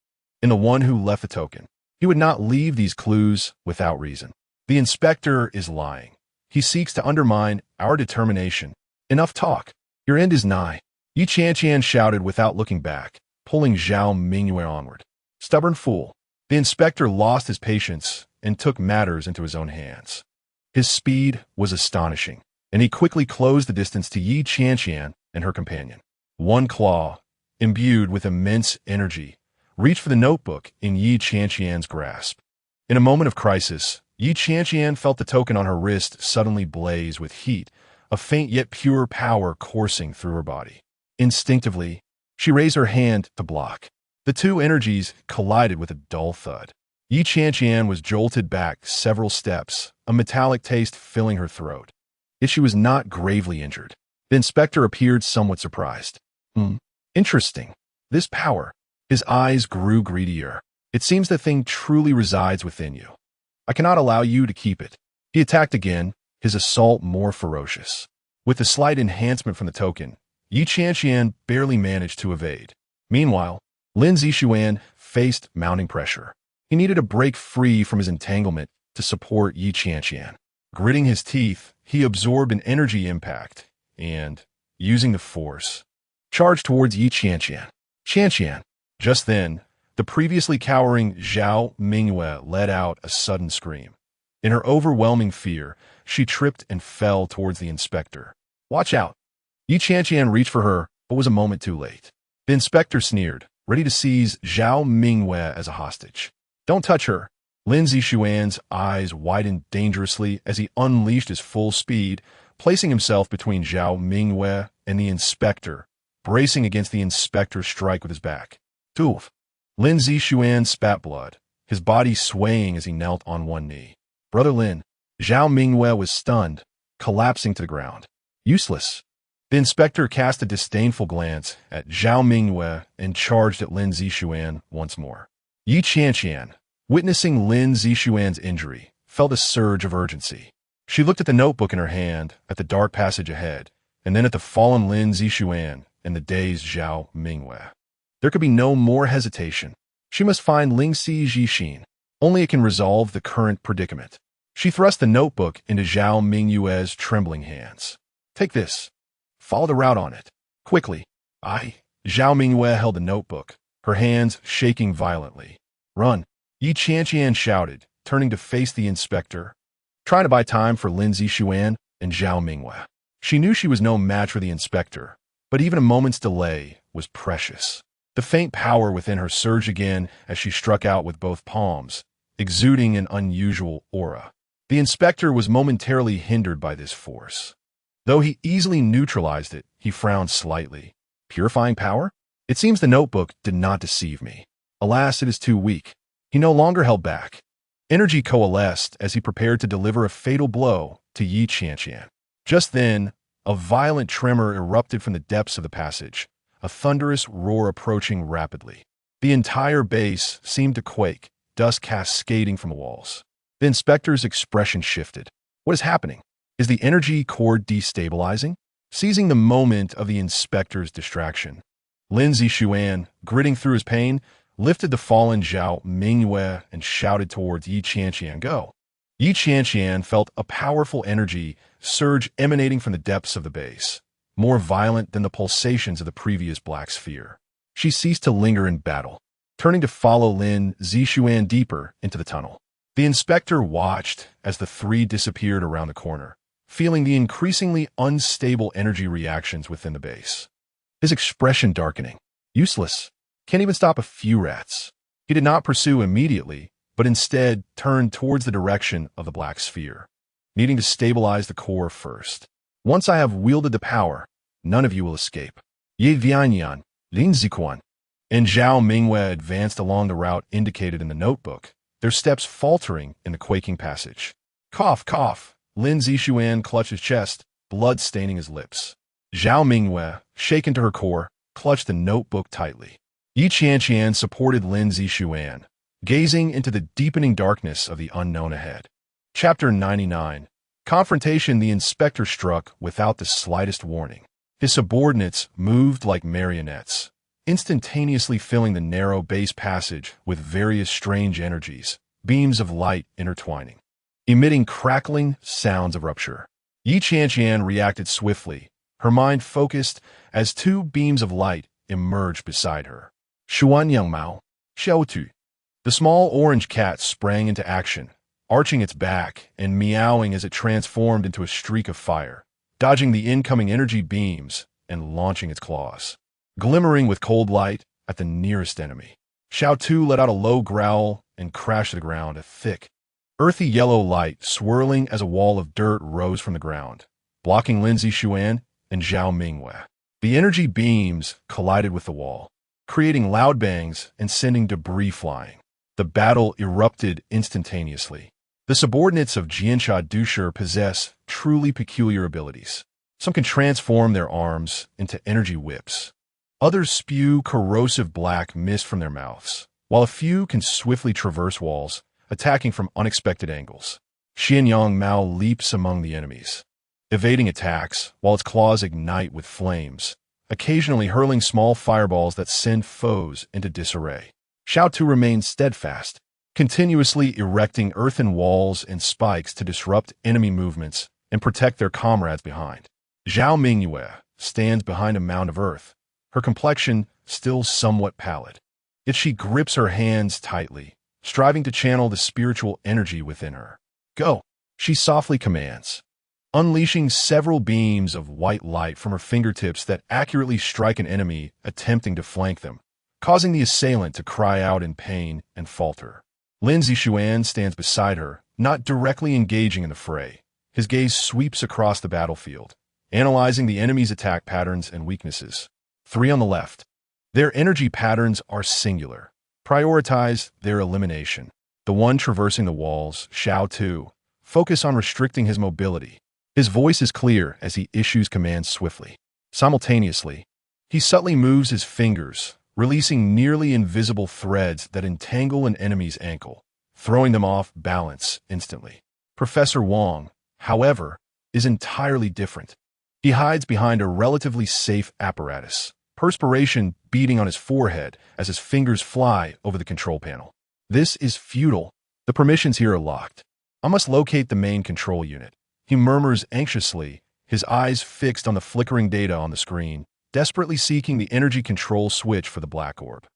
In the one who left the token. He would not leave these clues without reason. The inspector is lying. He seeks to undermine our determination. Enough talk. Your end is nigh. Yi Qianqian shouted without looking back, pulling Zhao Mingyue onward. Stubborn fool. The inspector lost his patience and took matters into his own hands. His speed was astonishing, and he quickly closed the distance to Yi Qianqian and her companion. One claw, imbued with immense energy, reached for the notebook in Yi Qianqian's grasp. In a moment of crisis, Yi Qianqian felt the token on her wrist suddenly blaze with heat, a faint yet pure power coursing through her body. Instinctively, she raised her hand to block. The two energies collided with a dull thud. Yi Qianqian was jolted back several steps, a metallic taste filling her throat. Yet she was not gravely injured. The inspector appeared somewhat surprised. Interesting. This power. His eyes grew greedier. It seems the thing truly resides within you. I cannot allow you to keep it. He attacked again, his assault more ferocious. With a slight enhancement from the token, Yi Qianqian barely managed to evade. Meanwhile, Lin Zixuan faced mounting pressure. He needed to break free from his entanglement to support Yi Qianqian. Gritting his teeth, he absorbed an energy impact and, using the force, charged towards Yi Qianqian. Qianqian. Just then, the previously cowering Zhao Mingyue let out a sudden scream. In her overwhelming fear, she tripped and fell towards the inspector. Watch out! Yi Qianqian reached for her, but was a moment too late. The inspector sneered, ready to seize Zhao Mingyue as a hostage. Don't touch her. Lin Zixuan's eyes widened dangerously as he unleashed his full speed, placing himself between Zhao Mingyue and the inspector, bracing against the inspector's strike with his back. Toof! Lin Zixuan spat blood, his body swaying as he knelt on one knee. Brother Lin. Zhao Mingyue was stunned, collapsing to the ground. Useless. The inspector cast a disdainful glance at Zhao Mingyue and charged at Lin Zixuan once more. Yi Qianqian, witnessing Lin Zixuan's injury, felt a surge of urgency. She looked at the notebook in her hand, at the dark passage ahead, and then at the fallen Lin Zixuan and the dazed Zhao Mingwei. There could be no more hesitation. She must find Ling Si Jixin. Only it can resolve the current predicament. She thrust the notebook into Zhao Mingyue's trembling hands. Take this. Follow the route on it. Quickly. Aye. Zhao Mingyue held the notebook, her hands shaking violently. Run. Yi Qianqian shouted, turning to face the inspector, trying to buy time for Lin Zixuan and Zhao Mingyue. She knew she was no match for the inspector, but even a moment's delay was precious. The faint power within her surged again as she struck out with both palms, exuding an unusual aura. The inspector was momentarily hindered by this force. Though he easily neutralized it, he frowned slightly. Purifying power? It seems the notebook did not deceive me. Alas, it is too weak. He no longer held back. Energy coalesced as he prepared to deliver a fatal blow to Yi Qianqian. Just then, a violent tremor erupted from the depths of the passage, a thunderous roar approaching rapidly. The entire base seemed to quake, dust cascading from the walls. The inspector's expression shifted. What is happening? Is the energy core destabilizing? Seizing the moment of the inspector's distraction, Lin Zixuan, gritting through his pain, lifted the fallen Zhao Mingyue and shouted towards Yi Qianqian, go. Yi Qianqian felt a powerful energy surge emanating from the depths of the base, more violent than the pulsations of the previous black sphere. She ceased to linger in battle, turning to follow Lin Zixuan deeper into the tunnel. The inspector watched as the three disappeared around the corner, feeling the increasingly unstable energy reactions within the base. His expression darkening. Useless. Can't even stop a few rats. He did not pursue immediately, but instead turned towards the direction of the black sphere, needing to stabilize the core first. Once I have wielded the power, none of you will escape. Ye Vianyan, Lin Zixuan, and Zhao Mingyue advanced along the route indicated in the notebook, their steps faltering in the quaking passage. Cough, cough. Lin Zixuan clutched his chest, blood staining his lips. Zhao Mingyue, shaken to her core, clutched the notebook tightly. Yi Qianqian supported Lin Zixuan, gazing into the deepening darkness of the unknown ahead. Chapter 99. Confrontation. The inspector struck without the slightest warning. His subordinates moved like marionettes, instantaneously filling the narrow base passage with various strange energies, beams of light intertwining, emitting crackling sounds of rupture. Yi Qianqian reacted swiftly, her mind focused as two beams of light emerged beside her. Xuanyang Mao, Xiaotu. The small orange cat sprang into action, arching its back and meowing as it transformed into a streak of fire, dodging the incoming energy beams and launching its claws, glimmering with cold light at the nearest enemy. Xiao Tu let out a low growl and crashed to the ground, a thick, earthy yellow light swirling as a wall of dirt rose from the ground, blocking Lin Zixuan and Zhao Mingyue. The energy beams collided with the wall, creating loud bangs and sending debris flying. The battle erupted instantaneously. The subordinates of Jiansha Dusher possess truly peculiar abilities. Some can transform their arms into energy whips. Others spew corrosive black mist from their mouths, while a few can swiftly traverse walls, attacking from unexpected angles. Xianyang Mao leaps among the enemies, evading attacks while its claws ignite with flames, occasionally hurling small fireballs that send foes into disarray. Xiao Tu remains steadfast, continuously erecting earthen walls and spikes to disrupt enemy movements and protect their comrades behind. Zhao Mingyue stands behind a mound of earth, her complexion still somewhat pallid. Yet she grips her hands tightly, striving to channel the spiritual energy within her. Go, she softly commands, unleashing several beams of white light from her fingertips that accurately strike an enemy attempting to flank them, causing the assailant to cry out in pain and falter. Lin Zixuan stands beside her, not directly engaging in the fray. His gaze sweeps across the battlefield, analyzing the enemy's attack patterns and weaknesses. 3 on the left. Their energy patterns are singular. Prioritize their elimination. The one traversing the walls, Xiao Tu, focus on restricting his mobility. His voice is clear as he issues commands swiftly. Simultaneously, he subtly moves his fingers, releasing nearly invisible threads that entangle an enemy's ankle, throwing them off balance instantly. Professor Wang, however, is entirely different. He hides behind a relatively safe apparatus, perspiration beading on his forehead as his fingers fly over the control panel. This is futile. The permissions here are locked. I must locate the main control unit. He murmurs anxiously, his eyes fixed on the flickering data on the screen, desperately seeking the energy control switch for the black orb.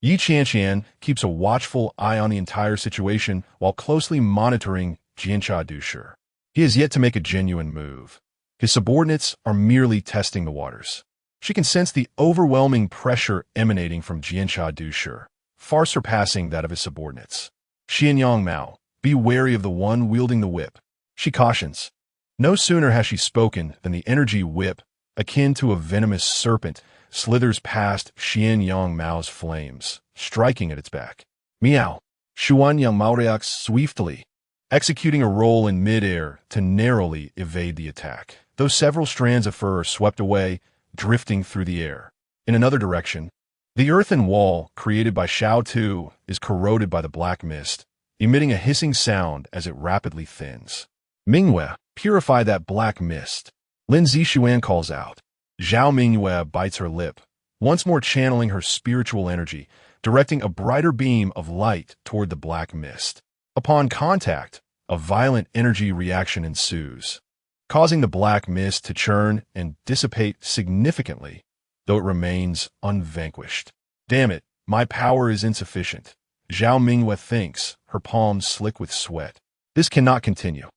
Qianqian keeps a watchful eye on the entire situation while closely monitoring Qianqian. He has yet to make a genuine move. His subordinates are merely testing the waters. She can sense the overwhelming pressure emanating from Qianqian, far surpassing that of his subordinates. Xianyang Mao, be wary of the one wielding the whip, she cautions. No sooner has she spoken than the energy whip, akin to a venomous serpent, slithers past Xianyang Mao's flames, striking at its back. Meow! Xianyang Mao reacts swiftly, executing a roll in midair to narrowly evade the attack, though several strands of fur are swept away, drifting through the air. In another direction, the earthen wall created by Xiao Tu is corroded by the black mist, emitting a hissing sound as it rapidly thins. Mingyue, purify that black mist, Lin Zixuan calls out. Zhao Mingyue bites her lip, once more channeling her spiritual energy, directing a brighter beam of light toward the black mist. Upon contact, a violent energy reaction ensues, causing the black mist to churn and dissipate significantly, though it remains unvanquished. Damn it, my power is insufficient, Zhao Mingyue thinks, her palms slick with sweat. This cannot continue.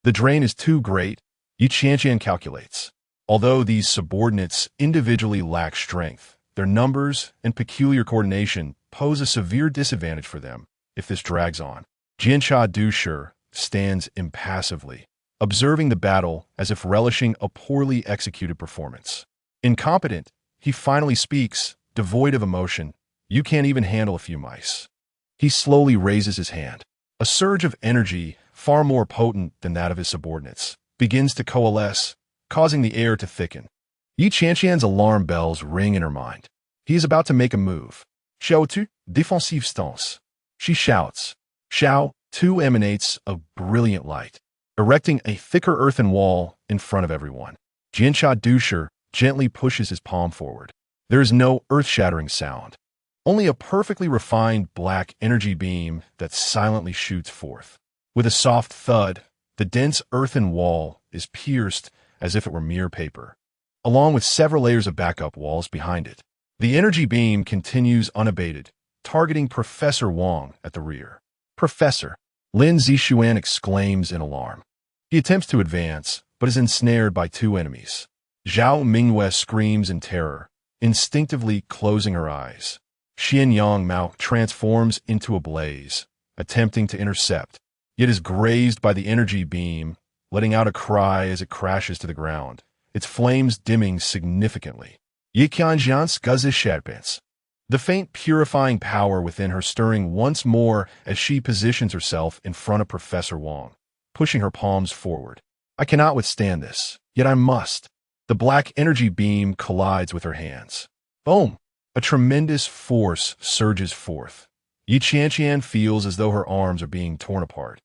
The drain is too great, Qianqian calculates. Although these subordinates individually lack strength, their numbers and peculiar coordination pose a severe disadvantage for them if this drags on. Qianqian stands impassively, observing the battle as if relishing a poorly executed performance. Incompetent, he finally speaks, devoid of emotion. You can't even handle a few mice. He slowly raises his hand. A surge of energy, far more potent than that of his subordinates, begins to coalesce, causing the air to thicken. Qianqian's alarm bells ring in her mind. He is about to make a move. Xiao Tu, défensive stance. She shouts. Xiao Tu emanates a brilliant light, erecting a thicker earthen wall in front of everyone. Qianqian gently pushes his palm forward. There is no earth-shattering sound, only a perfectly refined black energy beam that silently shoots forth. With a soft thud, the dense earthen wall is pierced as if it were mere paper, along with several layers of backup walls behind it. The energy beam continues unabated, targeting Professor Wang at the rear. Professor, Lin Zixuan exclaims in alarm. He attempts to advance, but is ensnared by two enemies. Zhao Mingyue screams in terror, instinctively closing her eyes. Xianyang Mao transforms into a blaze, attempting to intercept, yet is grazed by the energy beam, letting out a cry as it crashes to the ground, its flames dimming significantly. Qianqian's guzisherpens. The faint purifying power within her stirring once more as she positions herself in front of Professor Wang, pushing her palms forward. I cannot withstand this, yet I must. The black energy beam collides with her hands. Boom! A tremendous force surges forth. Qianqian feels as though her arms are being torn apart.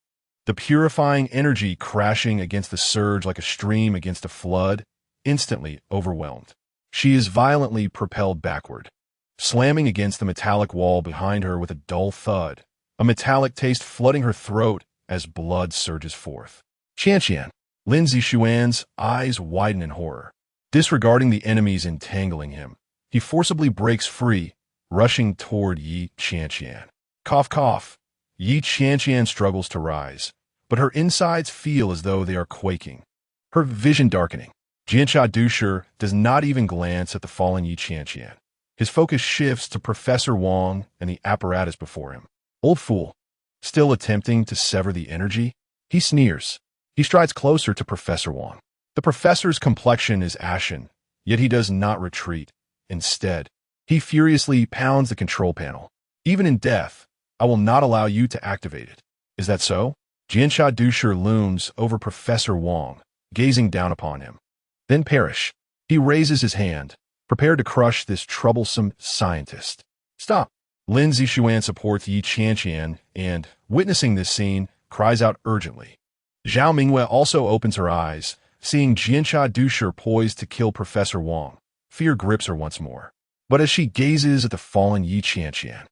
The purifying energy crashing against the surge like a stream against a flood, instantly overwhelmed. She is violently propelled backward, slamming against the metallic wall behind her with a dull thud, a metallic taste flooding her throat as blood surges forth. Qianqian, Lin Zixuan's eyes widen in horror. Disregarding the enemies entangling him, he forcibly breaks free, rushing toward Qianqian. Cough, cough. Qianqian struggles to rise, but her insides feel as though they are quaking, her vision darkening. Qianqian does not even glance at the fallen Qianqian. His focus shifts to Professor Wang and the apparatus before him. Old fool. Still attempting to sever the energy? He sneers. He strides closer to Professor Wang. The professor's complexion is ashen, yet he does not retreat. Instead, he furiously pounds the control panel. Even in death, I will not allow you to activate it. Is that so? Qianqian looms over Professor Wang, gazing down upon him. Then perish. He raises his hand, prepared to crush this troublesome scientist. Stop! Lin Zixuan supports Qianqian and, witnessing this scene, cries out urgently. Zhao Mingwe also opens her eyes, seeing Qianqian Dusher poised to kill Professor Wang. Fear grips her once more. But as she gazes at the fallen Yi Qianqian,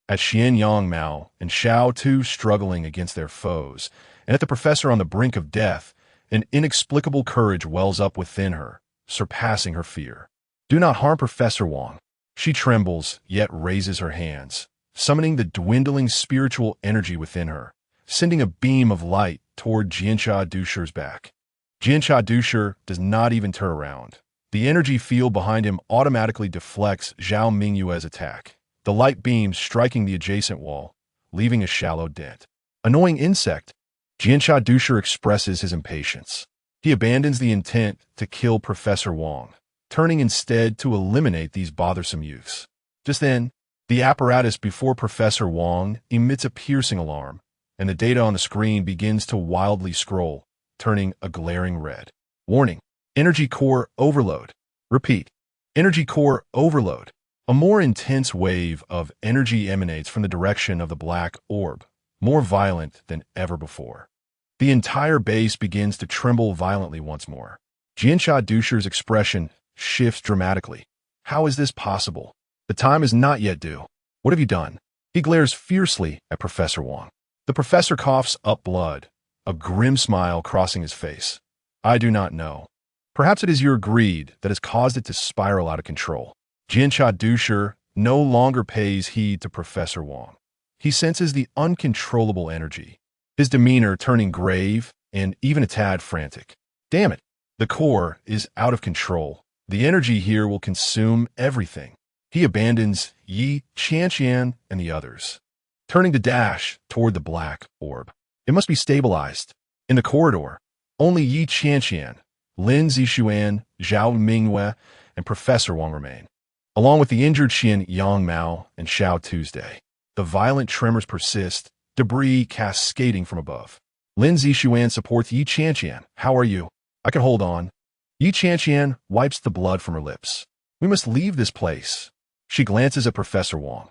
at Xian Yang Mao and Xiao Tu struggling against their foes, and at the professor on the brink of death, an inexplicable courage wells up within her, surpassing her fear. Do not harm Professor Wang. She trembles, yet raises her hands, summoning the dwindling spiritual energy within her, sending a beam of light toward Qianqian Dusher's back. Qianqian Dusher does not even turn around. The energy field behind him automatically deflects Zhao Mingyue's attack, the light beam striking the adjacent wall, leaving a shallow dent. Annoying insect, Qianqian Dusher expresses his impatience. He abandons the intent to kill Professor Wang, turning instead to eliminate these bothersome youths. Just then, the apparatus before Professor Wang emits a piercing alarm, and the data on the screen begins to wildly scroll, turning a glaring red. Warning: Energy core overload. Repeat: Energy core overload. A more intense wave of energy emanates from the direction of the black orb, more violent than ever before. The entire base begins to tremble violently once more. Qianqian Dusher's expression shifts dramatically. How is this possible? The time is not yet due. What have you done? He glares fiercely at Professor Wang. The professor coughs up blood, a grim smile crossing his face. I do not know. Perhaps it is your greed that has caused it to spiral out of control. Qianqian Dusher no longer pays heed to Professor Wang. He senses the uncontrollable energy, his demeanor turning grave and even a tad frantic. Damn it! The core is out of control. The energy here will consume everything. He abandons Yi Qianqian and the others, turning to dash toward the black orb. It must be stabilized. In the corridor, only Yi Qianqian, Lin Zixuan, Zhao Mingwe, and Professor Wang remain, along with the injured Xian Yang Mao and Xiao Tuesday. The violent tremors persist, debris cascading from above. Lin Zixuan supports Yi Qianqian. How are you? I can hold on. Yi Qianqian wipes the blood from her lips. We must leave this place. She glances at Professor Wang.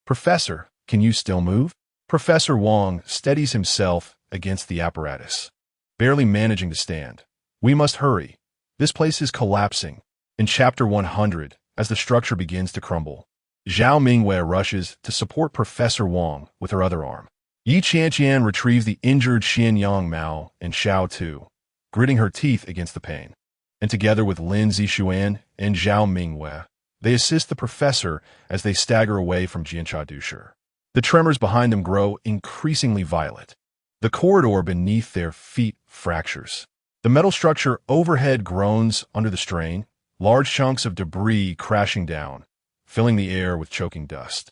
Professor, can you still move? Professor Wang steadies himself against the apparatus, barely managing to stand. We must hurry. This place is collapsing. In Chapter 100, as the structure begins to crumble, Zhao Mingwe rushes to support Professor Wang with her other arm. Yi Qianqian retrieves the injured Xian Yang Mao and Xiao Tu, gritting her teeth against the pain. And together with Lin Zixuan and Zhao Mingwe, they assist the professor as they stagger away from Qianqian Dusher. The tremors behind them grow increasingly violent. The corridor beneath their feet fractures. The metal structure overhead groans under the strain, large chunks of debris crashing down, filling the air with choking dust.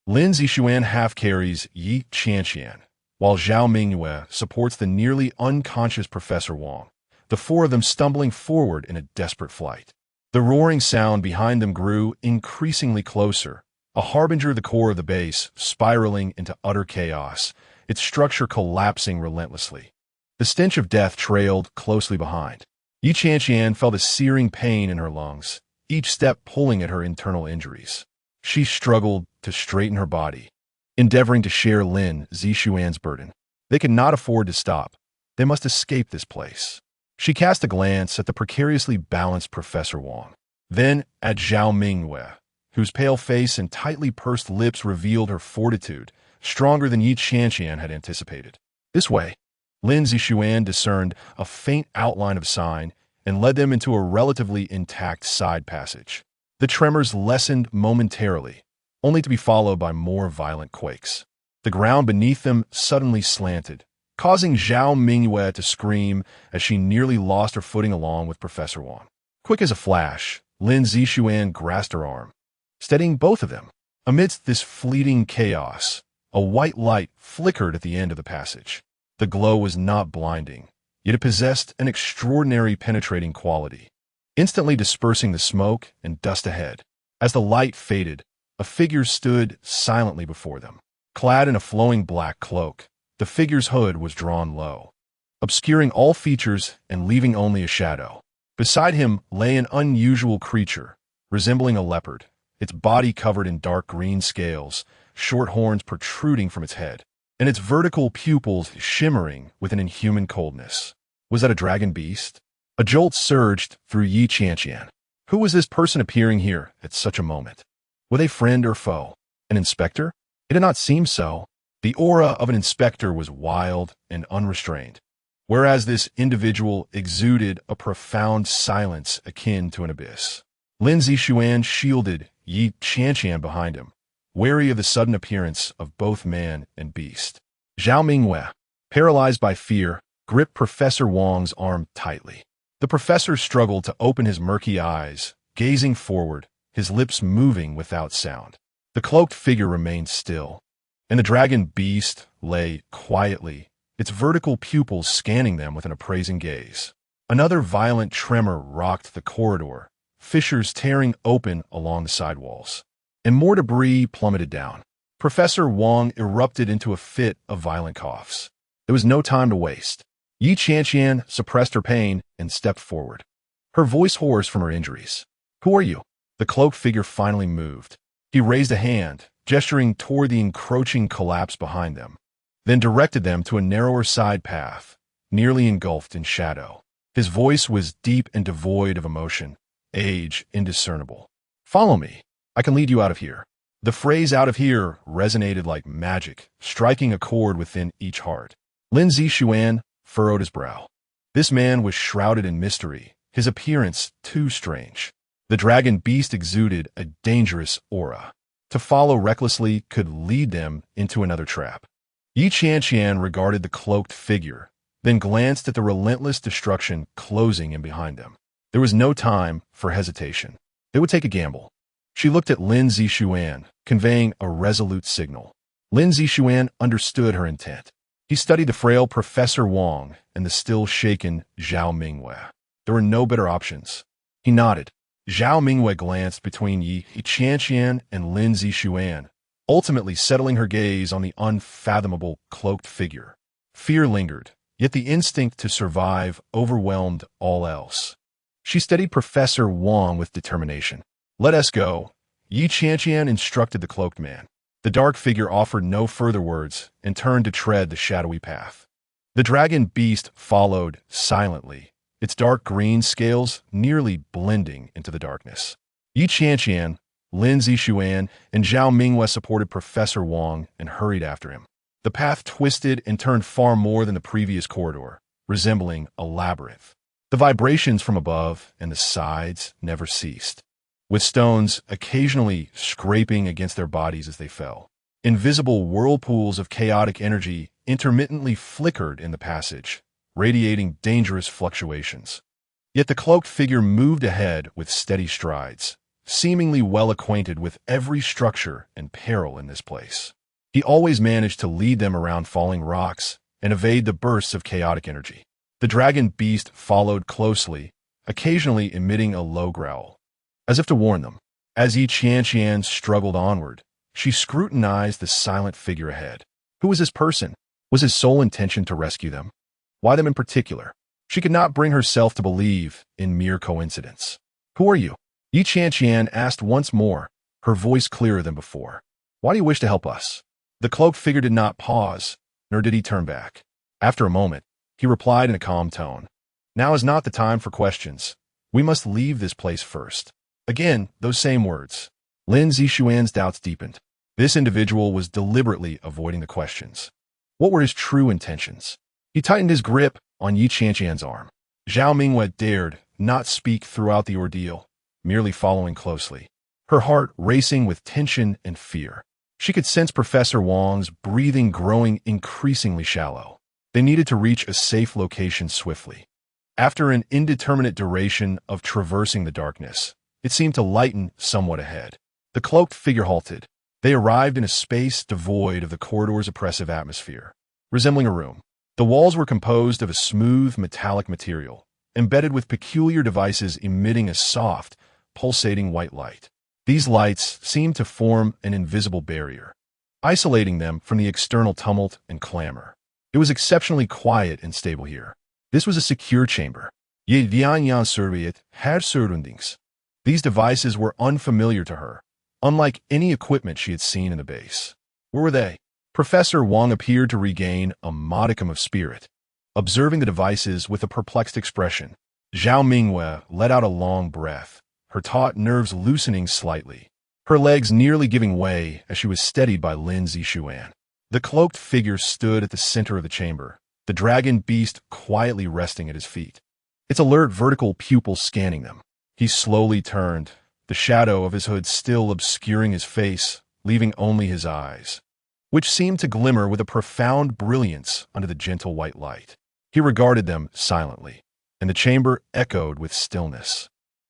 Lin Zixuan half-carries Yi Qianqian, while Zhao Mingwe supports the nearly unconscious Professor Wang, the four of them stumbling forward in a desperate flight. The roaring sound behind them grew increasingly closer, a harbinger of the core of the base spiraling into utter chaos, its structure collapsing relentlessly. The stench of death trailed closely behind. Yi Qianqian felt a searing pain in her lungs, each step pulling at her internal injuries. She struggled to straighten her body, endeavoring to share Lin Zixuan's burden. They could not afford to stop. They must escape this place. She cast a glance at the precariously balanced Professor Wang, then at Zhao Mingwe, whose pale face and tightly pursed lips revealed her fortitude, stronger than Yi Qianqian had anticipated. This way. Lin Zixuan discerned a faint outline of sign and led them into a relatively intact side passage. The tremors lessened momentarily, only to be followed by more violent quakes. The ground beneath them suddenly slanted, causing Zhao Mingwe to scream as she nearly lost her footing along with Professor Wang. Quick as a flash, Lin Zixuan grasped her arm, steadying both of them. Amidst this fleeting chaos, a white light flickered at the end of the passage. The glow was not blinding, yet it possessed an extraordinary penetrating quality, instantly dispersing the smoke and dust ahead. As the light faded, a figure stood silently before them. Clad in a flowing black cloak, the figure's hood was drawn low, obscuring all features and leaving only a shadow. Beside him lay an unusual creature, resembling a leopard, its body covered in dark green scales, short horns protruding from its head. and its vertical pupils shimmering with an inhuman coldness. Was that a dragon beast? A jolt surged through Qianqian. Who was this person appearing here at such a moment? Were they friend or foe? An inspector? It did not seem so. The aura of an inspector was wild and unrestrained, whereas this individual exuded a profound silence akin to an abyss. Lin Zixuan shielded Qianqian behind him, wary of the sudden appearance of both man and beast. Zhao Mingwei, paralyzed by fear, gripped Professor Wang's arm tightly. The professor struggled to open his murky eyes, gazing forward, his lips moving without sound. The cloaked figure remained still, and the dragon beast lay quietly, its vertical pupils scanning them with an appraising gaze. Another violent tremor rocked the corridor, fissures tearing open along the sidewalls, and more debris plummeted down. Professor Wang erupted into a fit of violent coughs. There was no time to waste. Qianqian suppressed her pain and stepped forward, her voice hoarse from her injuries. "Who are you?" The cloaked figure finally moved. He raised a hand, gesturing toward the encroaching collapse behind them, then directed them to a narrower side path, nearly engulfed in shadow. His voice was deep and devoid of emotion, age indiscernible. "Follow me. I can lead you out of here." The phrase "out of here" resonated like magic, striking a chord within each heart. Lin Zixuan furrowed his brow. This man was shrouded in mystery, his appearance too strange. The dragon beast exuded a dangerous aura. To follow recklessly could lead them into another trap. Qianqian regarded the cloaked figure, then glanced at the relentless destruction closing in behind them. There was no time for hesitation. They would take a gamble. She looked at Lin Zixuan, conveying a resolute signal. Lin Zixuan understood her intent. He studied the frail Professor Wang and the still-shaken Zhao Mingwei. There were no better options. He nodded. Zhao Mingwei glanced between Qianqian and Lin Zixuan, ultimately settling her gaze on the unfathomable cloaked figure. Fear lingered, yet the instinct to survive overwhelmed all else. She steadied Professor Wang with determination. "Let us go," Qianqian instructed the cloaked man. The dark figure offered no further words and turned to tread the shadowy path. The dragon beast followed silently, its dark green scales nearly blending into the darkness. Qianqian, Lin Zixuan, and Zhao Mingwei supported Professor Wang and hurried after him. The path twisted and turned far more than the previous corridor, resembling a labyrinth. The vibrations from above and the sides never ceased, with stones occasionally scraping against their bodies as they fell. Invisible whirlpools of chaotic energy intermittently flickered in the passage, radiating dangerous fluctuations. Yet the cloaked figure moved ahead with steady strides, seemingly well acquainted with every structure and peril in this place. He always managed to lead them around falling rocks and evade the bursts of chaotic energy. The dragon beast followed closely, occasionally emitting a low growl, as if to warn them. As Qianqian struggled onward, she scrutinized the silent figure ahead. Who was this person? Was his sole intention to rescue them? Why them in particular? She could not bring herself to believe in mere coincidence. "Who are you?" Qianqian asked once more, her voice clearer than before. "Why do you wish to help us?" The cloaked figure did not pause, nor did he turn back. After a moment, he replied in a calm tone. "Now is not the time for questions. We must leave this place first." Again, those same words. Lin Zixuan's doubts deepened. This individual was deliberately avoiding the questions. What were his true intentions? He tightened his grip on Qianqian's arm. Zhao Mingwei dared not speak throughout the ordeal, merely following closely, her heart racing with tension and fear. She could sense Professor Wang's breathing growing increasingly shallow. They needed to reach a safe location swiftly. After an indeterminate duration of traversing the darkness, it seemed to lighten somewhat ahead. The cloaked figure halted. They arrived in a space devoid of the corridor's oppressive atmosphere, resembling a room. The walls were composed of a smooth metallic material, embedded with peculiar devices emitting a soft, pulsating white light. These lights seemed to form an invisible barrier, isolating them from the external tumult and clamor. It was exceptionally quiet and stable here. This was a secure chamber. These devices were unfamiliar to her, unlike any equipment she had seen in the base. Where were they? Professor Wang appeared to regain a modicum of spirit, observing the devices with a perplexed expression. Zhao Mingyue let out a long breath, her taut nerves loosening slightly, her legs nearly giving way as she was steadied by Lin Zixuan. The cloaked figure stood at the center of the chamber, the dragon beast quietly resting at his feet, its alert vertical pupils scanning them. He slowly turned, the shadow of his hood still obscuring his face, leaving only his eyes, which seemed to glimmer with a profound brilliance under the gentle white light. He regarded them silently, and the chamber echoed with stillness,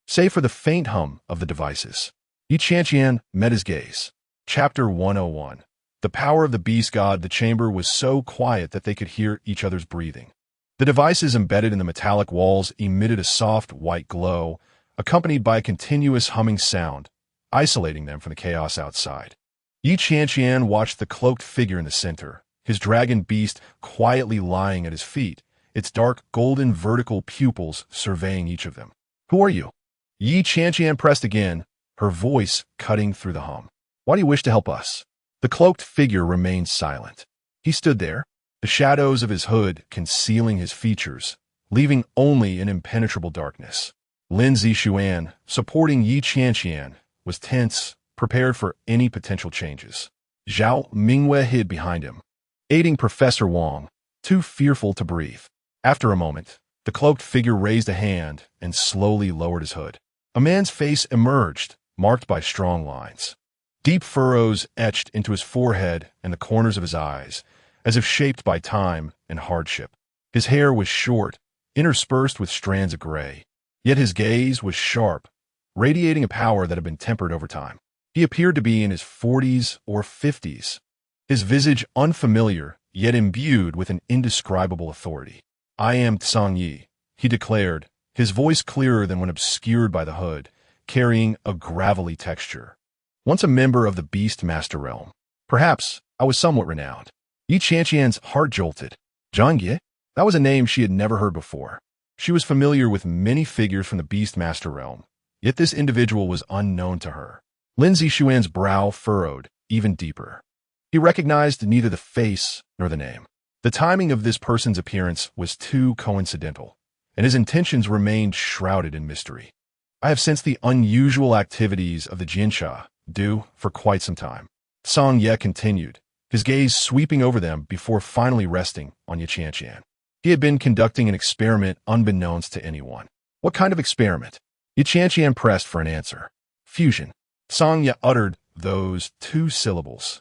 save for the faint hum of the devices. Qianqian met his gaze. Chapter 101. The power of the beast god. The chamber was so quiet that they could hear each other's breathing. The devices embedded in the metallic walls emitted a soft white glow, accompanied by a continuous humming sound, isolating them from the chaos outside. Qianqian watched the cloaked figure in the center, his dragon beast quietly lying at his feet, its dark golden vertical pupils surveying each of them. "Who are you?" Qianqian pressed again, her voice cutting through the hum. "Why do you wish to help us?" The cloaked figure remained silent. He stood there, the shadows of his hood concealing his features, leaving only an impenetrable darkness. Lin Zixuan, supporting Qianqian, was tense, prepared for any potential changes. Zhao Mingyue hid behind him, aiding Professor Wang, too fearful to breathe. After a moment, the cloaked figure raised a hand and slowly lowered his hood. A man's face emerged, marked by strong lines. Deep furrows etched into his forehead and the corners of his eyes, as if shaped by time and hardship. His hair was short, interspersed with strands of gray, yet his gaze was sharp, radiating a power that had been tempered over time. He appeared to be in his 40s or 50s, his visage unfamiliar, yet imbued with an indescribable authority. "I am Tsang Yi," he declared, his voice clearer than when obscured by the hood, carrying a gravelly texture. "Once a member of the Beast Master Realm, perhaps I was somewhat renowned." Qianqian's heart jolted. Zhang Yi? That was a name she had never heard before. She was familiar with many figures from the Beast Master Realm, yet this individual was unknown to her. Lin Zixuan's brow furrowed even deeper. He recognized neither the face nor the name. The timing of this person's appearance was too coincidental, and his intentions remained shrouded in mystery. "I have sensed the unusual activities of the Jinsha do for quite some time," Song Ye continued, his gaze sweeping over them before finally resting on Qianqian. He had been conducting an experiment unbeknownst to anyone. "What kind of experiment?" Qianqian pressed for an answer. "Fusion." Song Ye uttered those two syllables,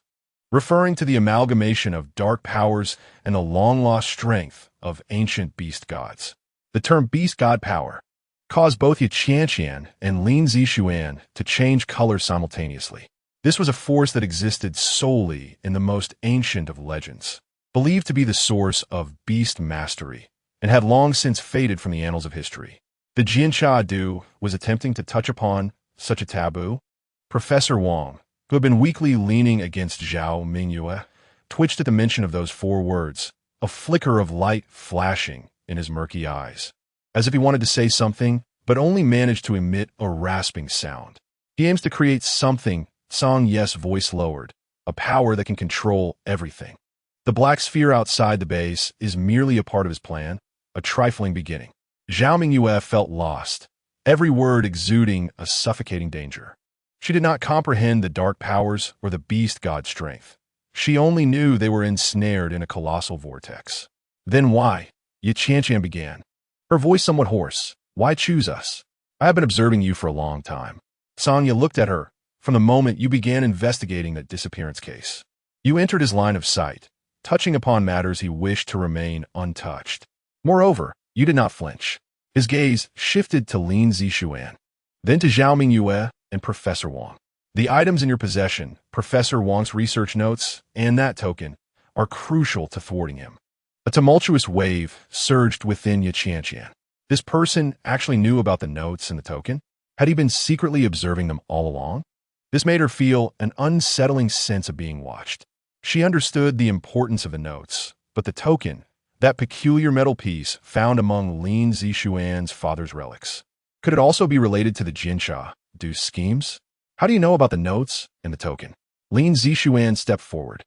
referring to the amalgamation of dark powers and the long-lost strength of ancient beast gods. The term beast god power caused both Qianqian and Lin Zixuan to change color simultaneously. This was a force that existed solely in the most ancient of legends, believed to be the source of beast mastery, and had long since faded from the annals of history. The Jinsha Du was attempting to touch upon such a taboo. Professor Wang, who had been weakly leaning against Zhao Mingyue, twitched at the mention of those four words, a flicker of light flashing in his murky eyes, as if he wanted to say something, but only managed to emit a rasping sound. "He aims to create something," Song Ye's voice lowered, "a power that can control everything. The black sphere outside the base is merely a part of his plan, a trifling beginning." Zhao Mingyue felt lost, every word exuding a suffocating danger. She did not comprehend the dark powers or the beast god strength. She only knew they were ensnared in a colossal vortex. "Then why?" Qianqian began, her voice somewhat hoarse. "Why choose us? I have been observing you for a long time." Sonya looked at her from the moment you began investigating that disappearance case. You entered his line of sight, touching upon matters he wished to remain untouched. Moreover, you did not flinch. His gaze shifted to Lin Zixuan, then to Zhao Mingyue and Professor Wang. "The items in your possession, Professor Wang's research notes, and that token, are crucial to thwarting him." A tumultuous wave surged within Qianqian. This person actually knew about the notes and the token? Had he been secretly observing them all along? This made her feel an unsettling sense of being watched. She understood the importance of the notes, but the token, that peculiar metal piece found among Lin Zixuan's father's relics, could it also be related to the Jinsha Du's schemes? "How do you know about the notes and the token?" Lin Zixuan stepped forward,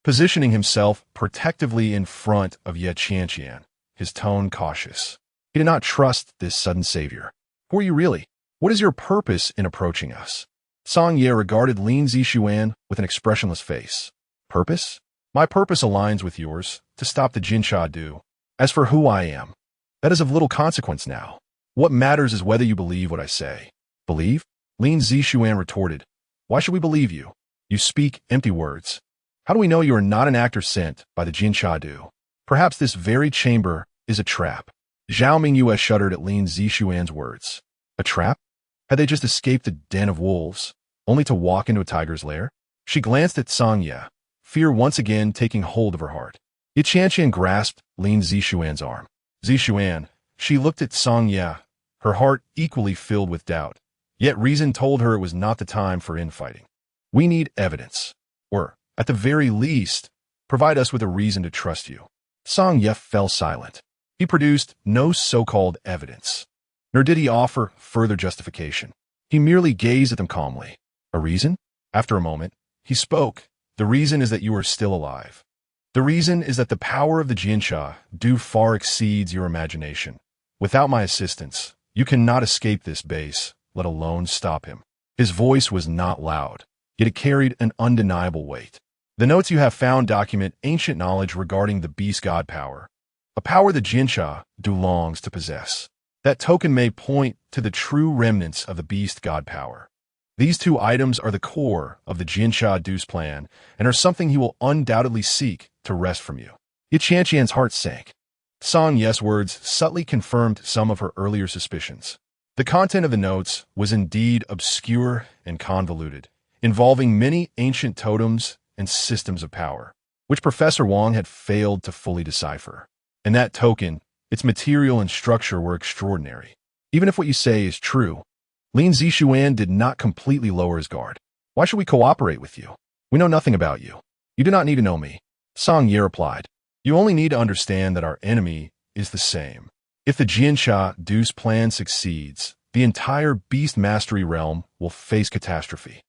positioning himself protectively in front of Ye Qianqian, his tone cautious. He did not trust this sudden savior. Who are you really? What is your purpose in approaching us? Song Ye regarded Lin Zixuan with an expressionless face. Purpose? My purpose aligns with yours, to stop the Jinsha Du. As for who I am, that is of little consequence now. What matters is whether you believe what I say. Believe? Lin Zixuan retorted. Why should we believe you? You speak empty words. How do we know you are not an actor sent by the Jinsha Du? Perhaps this very chamber is a trap. Zhao Mingyue shuddered at Lin Zixuan's words. A trap? Had they just escaped the den of wolves, only to walk into a tiger's lair? She glanced at Song Ye, fear once again taking hold of her heart. Ye Qianqian grasped Lin Zixuan's arm. Zixuan, she looked at Song Ye, her heart equally filled with doubt. Yet reason told her it was not the time for infighting. We need evidence. Or, at the very least, provide us with a reason to trust you. Song Ye fell silent. He produced no so-called evidence, nor did he offer further justification. He merely gazed at them calmly. A reason? After a moment, he spoke. The reason is that you are still alive. The reason is that the power of the Jinsha Du far exceeds your imagination. Without my assistance, you cannot escape this base, let alone stop him. His voice was not loud, yet it carried an undeniable weight. The notes you have found document ancient knowledge regarding the beast god power, a power the Jinsha Du longs to possess. That token may point to the true remnants of the beast god power. These two items are the core of the Jinsha Du's plan and are something he will undoubtedly seek to wrest from you. Ye Qianqian's heart sank. Song Ye's words subtly confirmed some of her earlier suspicions. The content of the notes was indeed obscure and convoluted, involving many ancient totems and systems of power, which Professor Wang had failed to fully decipher. And that token, its material and structure were extraordinary. Even if what you say is true, Lin Zixuan did not completely lower his guard. Why should we cooperate with you? We know nothing about you. You do not need to know me. Song Ye replied. You only need to understand that our enemy is the same. If the Jinsha Du's plan succeeds, the entire beast mastery realm will face catastrophe.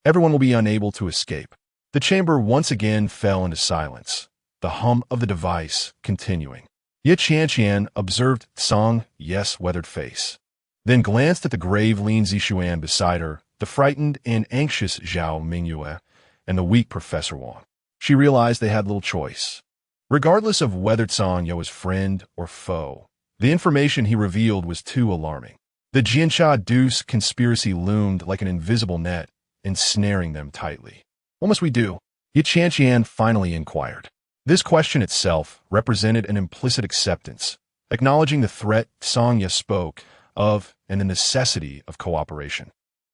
Everyone will be unable to escape. The chamber once again fell into silence, the hum of the device continuing. Ye Qianqian observed Song Ye's weathered face, then glanced at the grave Lin Zixuan beside her, the frightened and anxious Zhao Mingyue, and the weak Professor Wang. She realized they had little choice. Regardless of whether Song Ye was friend or foe, the information he revealed was too alarming. The Jinsha Du's conspiracy loomed like an invisible net, ensnaring them tightly. What must we do? Ye Qianqian finally inquired. This question itself represented an implicit acceptance, acknowledging the threat Song Ye spoke of and the necessity of cooperation.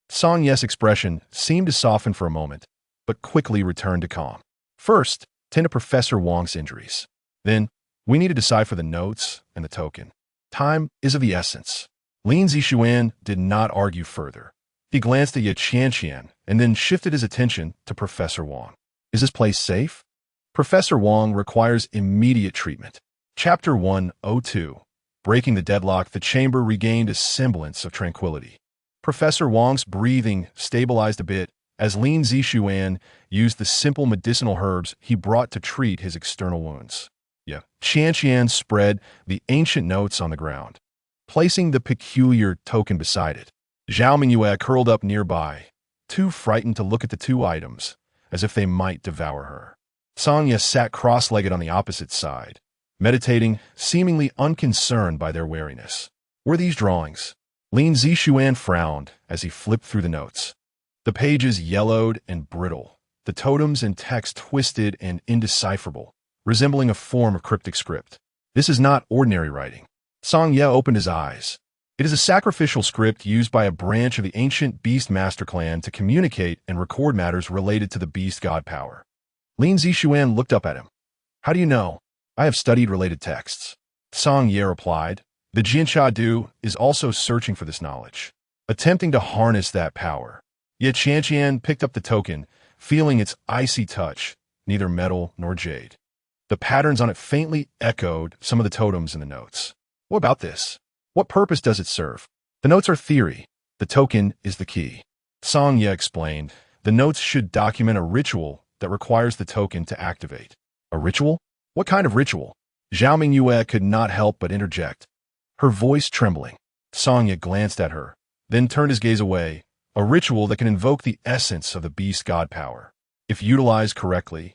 Song Ye's expression seemed to soften for a moment, but quickly returned to calm. First, tend to Professor Wang's injuries. Then, we need to decipher the notes and the token. Time is of the essence. Lin Zixuan did not argue further. He glanced at Ye Qianqian and then shifted his attention to Professor Wang. Is this place safe? Professor Wang requires immediate treatment. Chapter 102. Breaking the deadlock, the chamber regained a semblance of tranquility. Professor Wang's breathing stabilized a bit as Lin Zixuan used the simple medicinal herbs he brought to treat his external wounds. Qianqian spread the ancient notes on the ground, placing the peculiar token beside it. Zhao Mingyue curled up nearby, too frightened to look at the two items, as if they might devour her. Song Ye sat cross-legged on the opposite side, meditating, seemingly unconcerned by their wariness. Were these drawings? Lin Zixuan frowned as he flipped through the notes. The pages yellowed and brittle, the totems and text twisted and indecipherable, resembling a form of cryptic script. This is not ordinary writing. Song Ye opened his eyes. It is a sacrificial script used by a branch of the ancient Beast Master clan to communicate and record matters related to the beast god power. Lin Zixuan looked up at him. How do you know? I have studied related texts. Song Ye replied. The Jinsha Du is also searching for this knowledge, attempting to harness that power. Yet Qianqian picked up the token, feeling its icy touch, neither metal nor jade. The patterns on it faintly echoed some of the totems in the notes. What about this? What purpose does it serve? The notes are theory. The token is the key. Song Ye explained. The notes should document a ritual that requires the token to activate. A ritual? What kind of ritual? Zhao Mingyue could not help but interject, her voice trembling. Song glanced at her, then turned his gaze away. A ritual that can invoke the essence of the beast god power. If utilized correctly,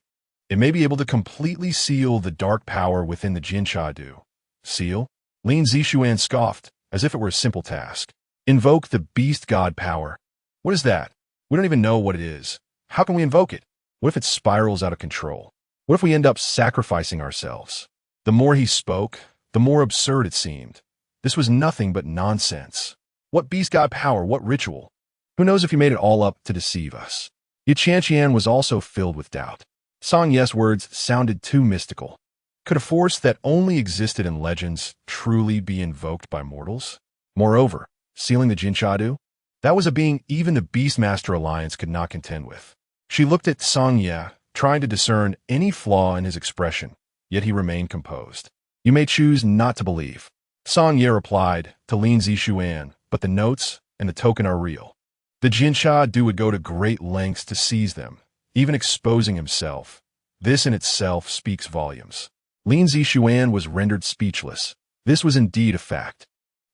it may be able to completely seal the dark power within the Jinchadu. Seal? Lin Zixuan scoffed, as if it were a simple task. Invoke the beast god power. What is that? We don't even know what it is. How can we invoke it? What if it spirals out of control? What if we end up sacrificing ourselves? The more he spoke, the more absurd it seemed. This was nothing but nonsense. What beast god power? What ritual? Who knows if he made it all up to deceive us? Qianqian was also filled with doubt. Song Ye's words sounded too mystical. Could a force that only existed in legends truly be invoked by mortals? Moreover, sealing the Jinchadu? That was a being even the Beastmaster Alliance could not contend with. She looked at Song Ye, trying to discern any flaw in his expression, yet he remained composed. You may choose not to believe. Song Ye replied to Lin Zixuan, but the notes and the token are real. The Jinchadu would go to great lengths to seize them, even exposing himself. This in itself speaks volumes. Lin Zixuan was rendered speechless. This was indeed a fact.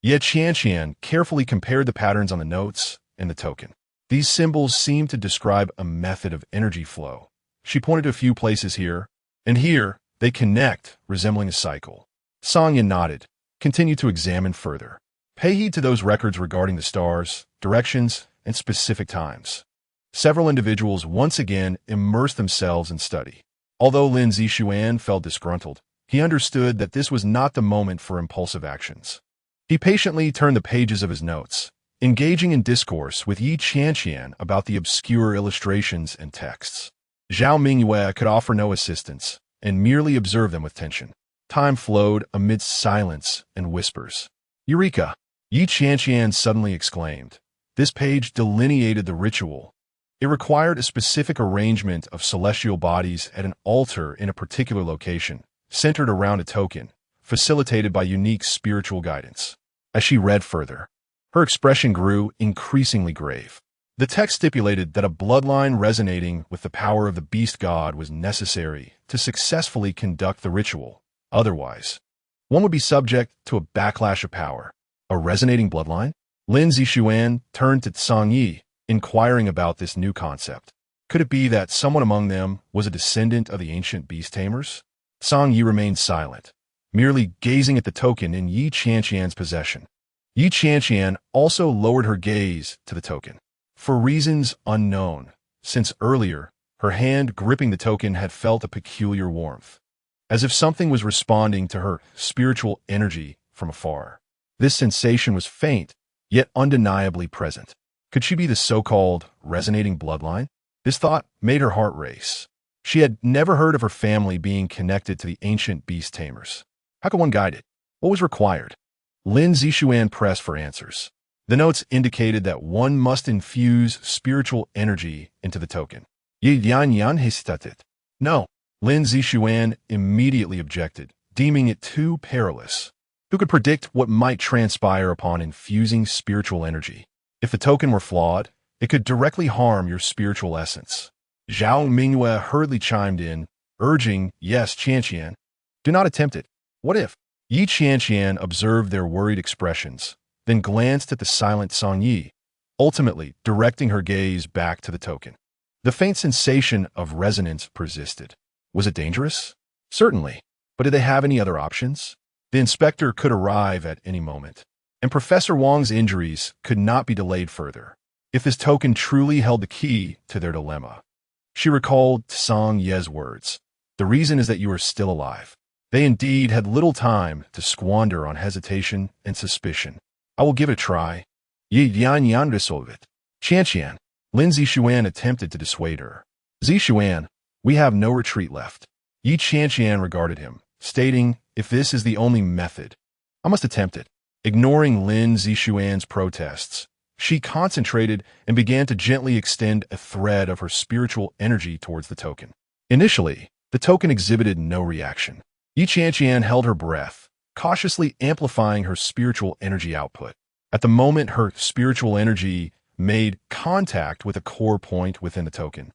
Yet Qianqian carefully compared the patterns on the notes and the token. These symbols seemed to describe a method of energy flow. She pointed to a few places here, and here they connect, resembling a cycle. Song Ye nodded, continued to examine further. Pay heed to those records regarding the stars, directions, and specific times. Several individuals once again immersed themselves in study. Although Lin Zixuan felt disgruntled, he understood that this was not the moment for impulsive actions. He patiently turned the pages of his notes, engaging in discourse with Qianqian about the obscure illustrations and texts. Zhao Mingyue could offer no assistance, and merely observe them with tension. Time flowed amidst silence and whispers. Eureka! Qianqian suddenly exclaimed. This page delineated the ritual. It required a specific arrangement of celestial bodies at an altar in a particular location, centered around a token, facilitated by unique spiritual guidance. As she read further, her expression grew increasingly grave. The text stipulated that a bloodline resonating with the power of the beast god was necessary to successfully conduct the ritual. Otherwise, one would be subject to a backlash of power. A resonating bloodline? Lin Zixuan turned to Song Ye, inquiring about this new concept. Could it be that someone among them was a descendant of the ancient beast tamers? Song Ye remained silent, merely gazing at the token in Qianqian's possession. Qianqian also lowered her gaze to the token. For reasons unknown, since earlier, her hand gripping the token had felt a peculiar warmth, as if something was responding to her spiritual energy from afar. This sensation was faint, yet undeniably present. Could she be the so-called resonating bloodline? This thought made her heart race. She had never heard of her family being connected to the ancient beast tamers. How could one guide it? What was required? Lin Zixuan pressed for answers. The notes indicated that one must infuse spiritual energy into the token. No. Lin Zixuan immediately objected, deeming it too perilous. Who could predict what might transpire upon infusing spiritual energy? If the token were flawed, it could directly harm your spiritual essence. Zhao Mingyue hurriedly chimed in, urging, yes, Qianqian, do not attempt it. What if? Qianqian observed their worried expressions, then glanced at the silent Song Ye, ultimately directing her gaze back to the token. The faint sensation of resonance persisted. Was it dangerous? Certainly. But did they have any other options? The inspector could arrive at any moment, and Professor Wang's injuries could not be delayed further. If this token truly held the key to their dilemma. She recalled Song Ye's words. The reason is that you are still alive. They indeed had little time to squander on hesitation and suspicion. I will give it a try. Qianqian. Lin Zixuan attempted to dissuade her. Zixuan, we have no retreat left. Qianqian regarded him, stating, if this is the only method, I must attempt it. Ignoring Lin Zixuan's protests, she concentrated and began to gently extend a thread of her spiritual energy towards the token. Initially, the token exhibited no reaction. Qianqian held her breath, cautiously amplifying her spiritual energy output. At the moment her spiritual energy made contact with a core point within the token,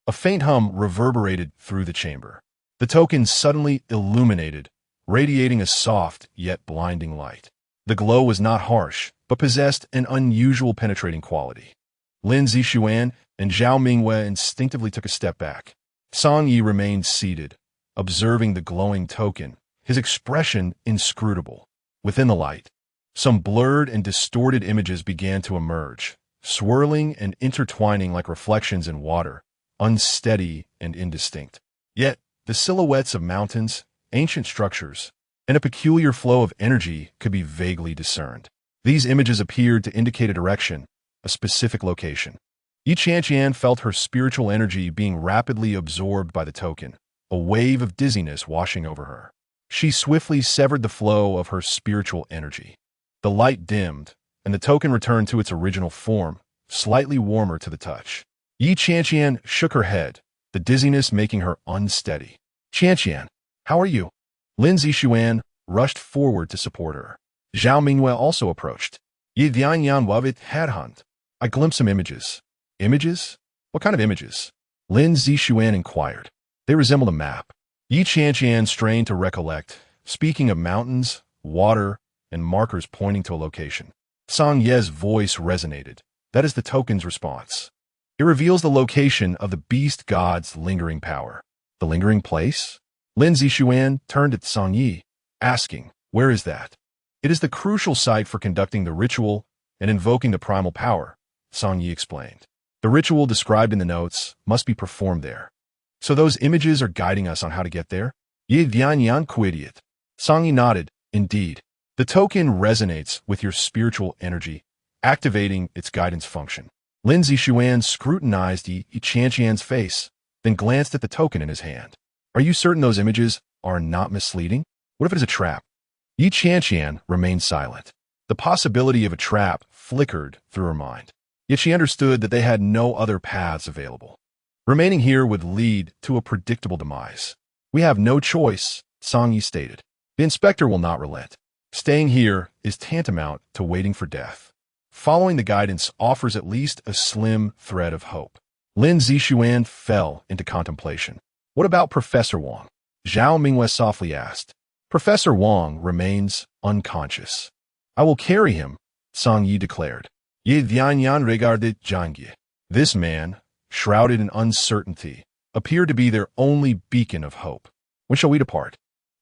A faint hum reverberated through the chamber. The token suddenly illuminated, radiating a soft yet blinding light. The glow was not harsh, but possessed an unusual penetrating quality. Lin Zixuan and Zhao Mingwei instinctively took a step back. Song Yi remained seated, observing the glowing token, his expression inscrutable. Within the light, some blurred and distorted images began to emerge, swirling and intertwining like reflections in water, unsteady and indistinct. Yet, the silhouettes of mountains, ancient structures, and a peculiar flow of energy could be vaguely discerned. These images appeared to indicate a direction, a specific location. Qianqian felt her spiritual energy being rapidly absorbed by the token, a wave of dizziness washing over her. She swiftly severed the flow of her spiritual energy. The light dimmed, and the token returned to its original form, slightly warmer to the touch. Qianqian shook her head, the dizziness making her unsteady. Qianqian, how are you? Lin Zixuan rushed forward to support her. Zhao Mingwei also approached. Unloved headhunt. I glimpsed some images. Images? What kind of images? Lin Zixuan inquired. They resembled a map. Qianqian strained to recollect, speaking of mountains, water, and markers pointing to a location. Song Ye's voice resonated. That is the token's response. It reveals the location of the beast god's lingering power. The lingering place? Lin Zixuan turned to Song Yi, asking, where is that? It is the crucial site for conducting the ritual and invoking the primal power, Song Yi explained. The ritual described in the notes must be performed there. So those images are guiding us on how to get there? Yi Dianyan Quidiot. Song Yi nodded, indeed. The token resonates with your spiritual energy, activating its guidance function. Lin Zixuan scrutinized Qianqian's face, then glanced at the token in his hand. Are you certain those images are not misleading? What if it is a trap? Qianqian remained silent. The possibility of a trap flickered through her mind. Yet she understood that they had no other paths available. Remaining here would lead to a predictable demise. We have no choice, Song Yi stated. The inspector will not relent. Staying here is tantamount to waiting for death. Following the guidance offers at least a slim thread of hope. Lin Zixuan fell into contemplation. What about Professor Wang? Zhao Mingwei softly asked. Professor Wang remains unconscious. I will carry him, Song Yi declared. Ye Dianyan regarded Zhangye. This man, shrouded in uncertainty, appeared to be their only beacon of hope. When shall we depart?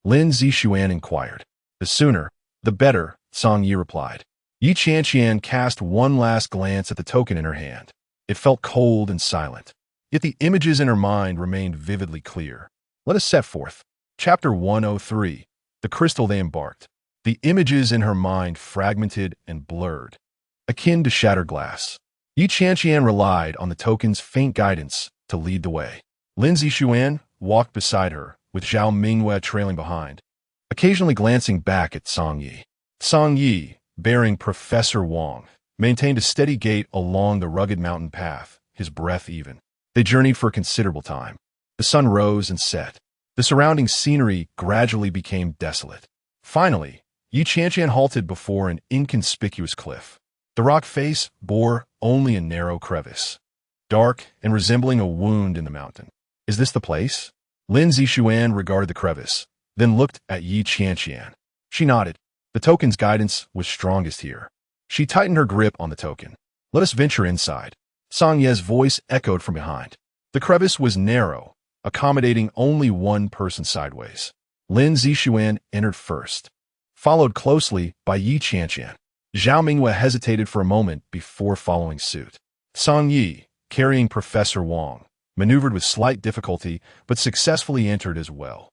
Lin Zixuan inquired. The sooner, the better, Song Yi replied. Qianqian cast one last glance at the token in her hand. It felt cold and silent. Yet the images in her mind remained vividly clear. Let us set forth. Chapter 103. The crystal they embarked. The images in her mind fragmented and blurred, akin to shattered glass. Qianqian relied on the token's faint guidance to lead the way. Lin Zixuan walked beside her, with Zhao Mingwei trailing behind, occasionally glancing back at Song Yi. Song Yi, bearing Professor Wang, maintained a steady gait along the rugged mountain path, his breath even. They journeyed for a considerable time. The sun rose and set. The surrounding scenery gradually became desolate. Finally, Qianqian halted before an inconspicuous cliff. The rock face bore only a narrow crevice, dark and resembling a wound in the mountain. Is this the place? Lin Zixuan regarded the crevice, then looked at Qianqian. She nodded. The token's guidance was strongest here. She tightened her grip on the token. Let us venture inside. Song Ye's voice echoed from behind. The crevice was narrow, accommodating only one person sideways. Lin Zixuan entered first, followed closely by Qianqian. Zhao Mingwei hesitated for a moment before following suit. Song Yi, carrying Professor Wang, maneuvered with slight difficulty but successfully entered as well.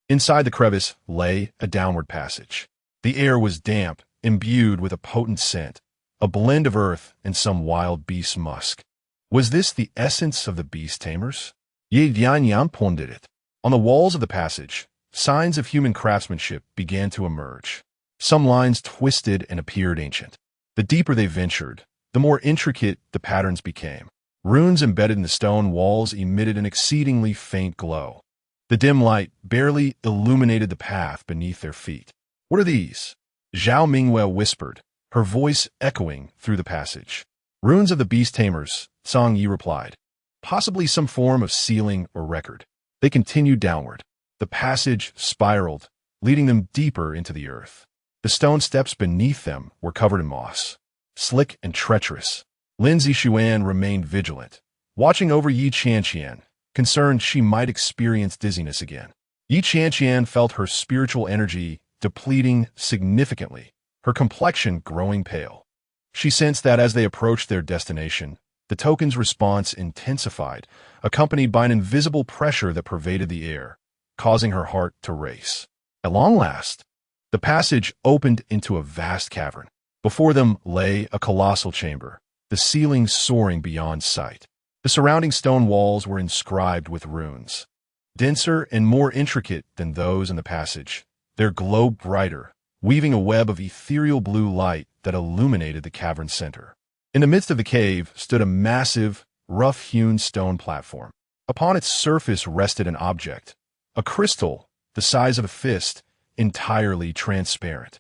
Inside the crevice lay a downward passage. The air was damp, imbued with a potent scent, a blend of earth and some wild beast musk. Was this the essence of the beast tamers? Ye Dianyan pondered it. On the walls of the passage, signs of human craftsmanship began to emerge. Some lines twisted and appeared ancient. The deeper they ventured, the more intricate the patterns became. Runes embedded in the stone walls emitted an exceedingly faint glow. The dim light barely illuminated the path beneath their feet. What are these? Zhao Mingwei whispered, her voice echoing through the passage. Runes of the beast tamers, Song Yi replied. possibly some form of sealing or record. They continued downward. The passage spiraled, leading them deeper into the earth. The stone steps beneath them were covered in moss, slick and treacherous. Lin Zixuan remained vigilant, watching over Yi Qianqian, concerned she might experience dizziness again. Yi Qianqian felt her spiritual energy depleting significantly, her complexion growing pale. She sensed that as they approached their destination, the token's response intensified, accompanied by an invisible pressure that pervaded the air, causing her heart to race. At long last, the passage opened into a vast cavern. Before them lay a colossal chamber, the ceiling soaring beyond sight. The surrounding stone walls were inscribed with runes, denser and more intricate than those in the passage. Their glow brighter, weaving a web of ethereal blue light that illuminated the cavern's center. In the midst of the cave stood a massive, rough-hewn stone platform. Upon its surface rested an object, a crystal the size of a fist, entirely transparent,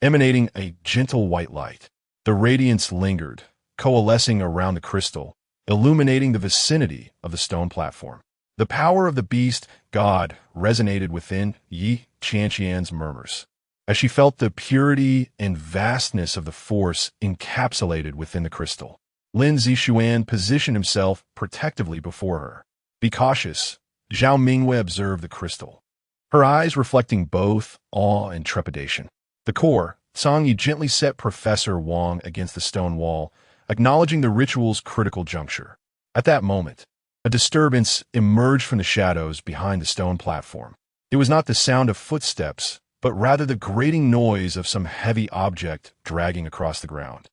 emanating a gentle white light. The radiance lingered, coalescing around the crystal, illuminating the vicinity of the stone platform. The power of the beast god resonated within Yi Qianqian's murmurs, as she felt the purity and vastness of the force encapsulated within the crystal. Lin Zixuan positioned himself protectively before her. "Be cautious," Zhao Mingwei observed the crystal, her eyes reflecting both awe and trepidation. The core, Song Yi gently set Professor Wang against the stone wall, acknowledging the ritual's critical juncture. At that moment, a disturbance emerged from the shadows behind the stone platform. It was not the sound of footsteps, but rather the grating noise of some heavy object dragging across the ground.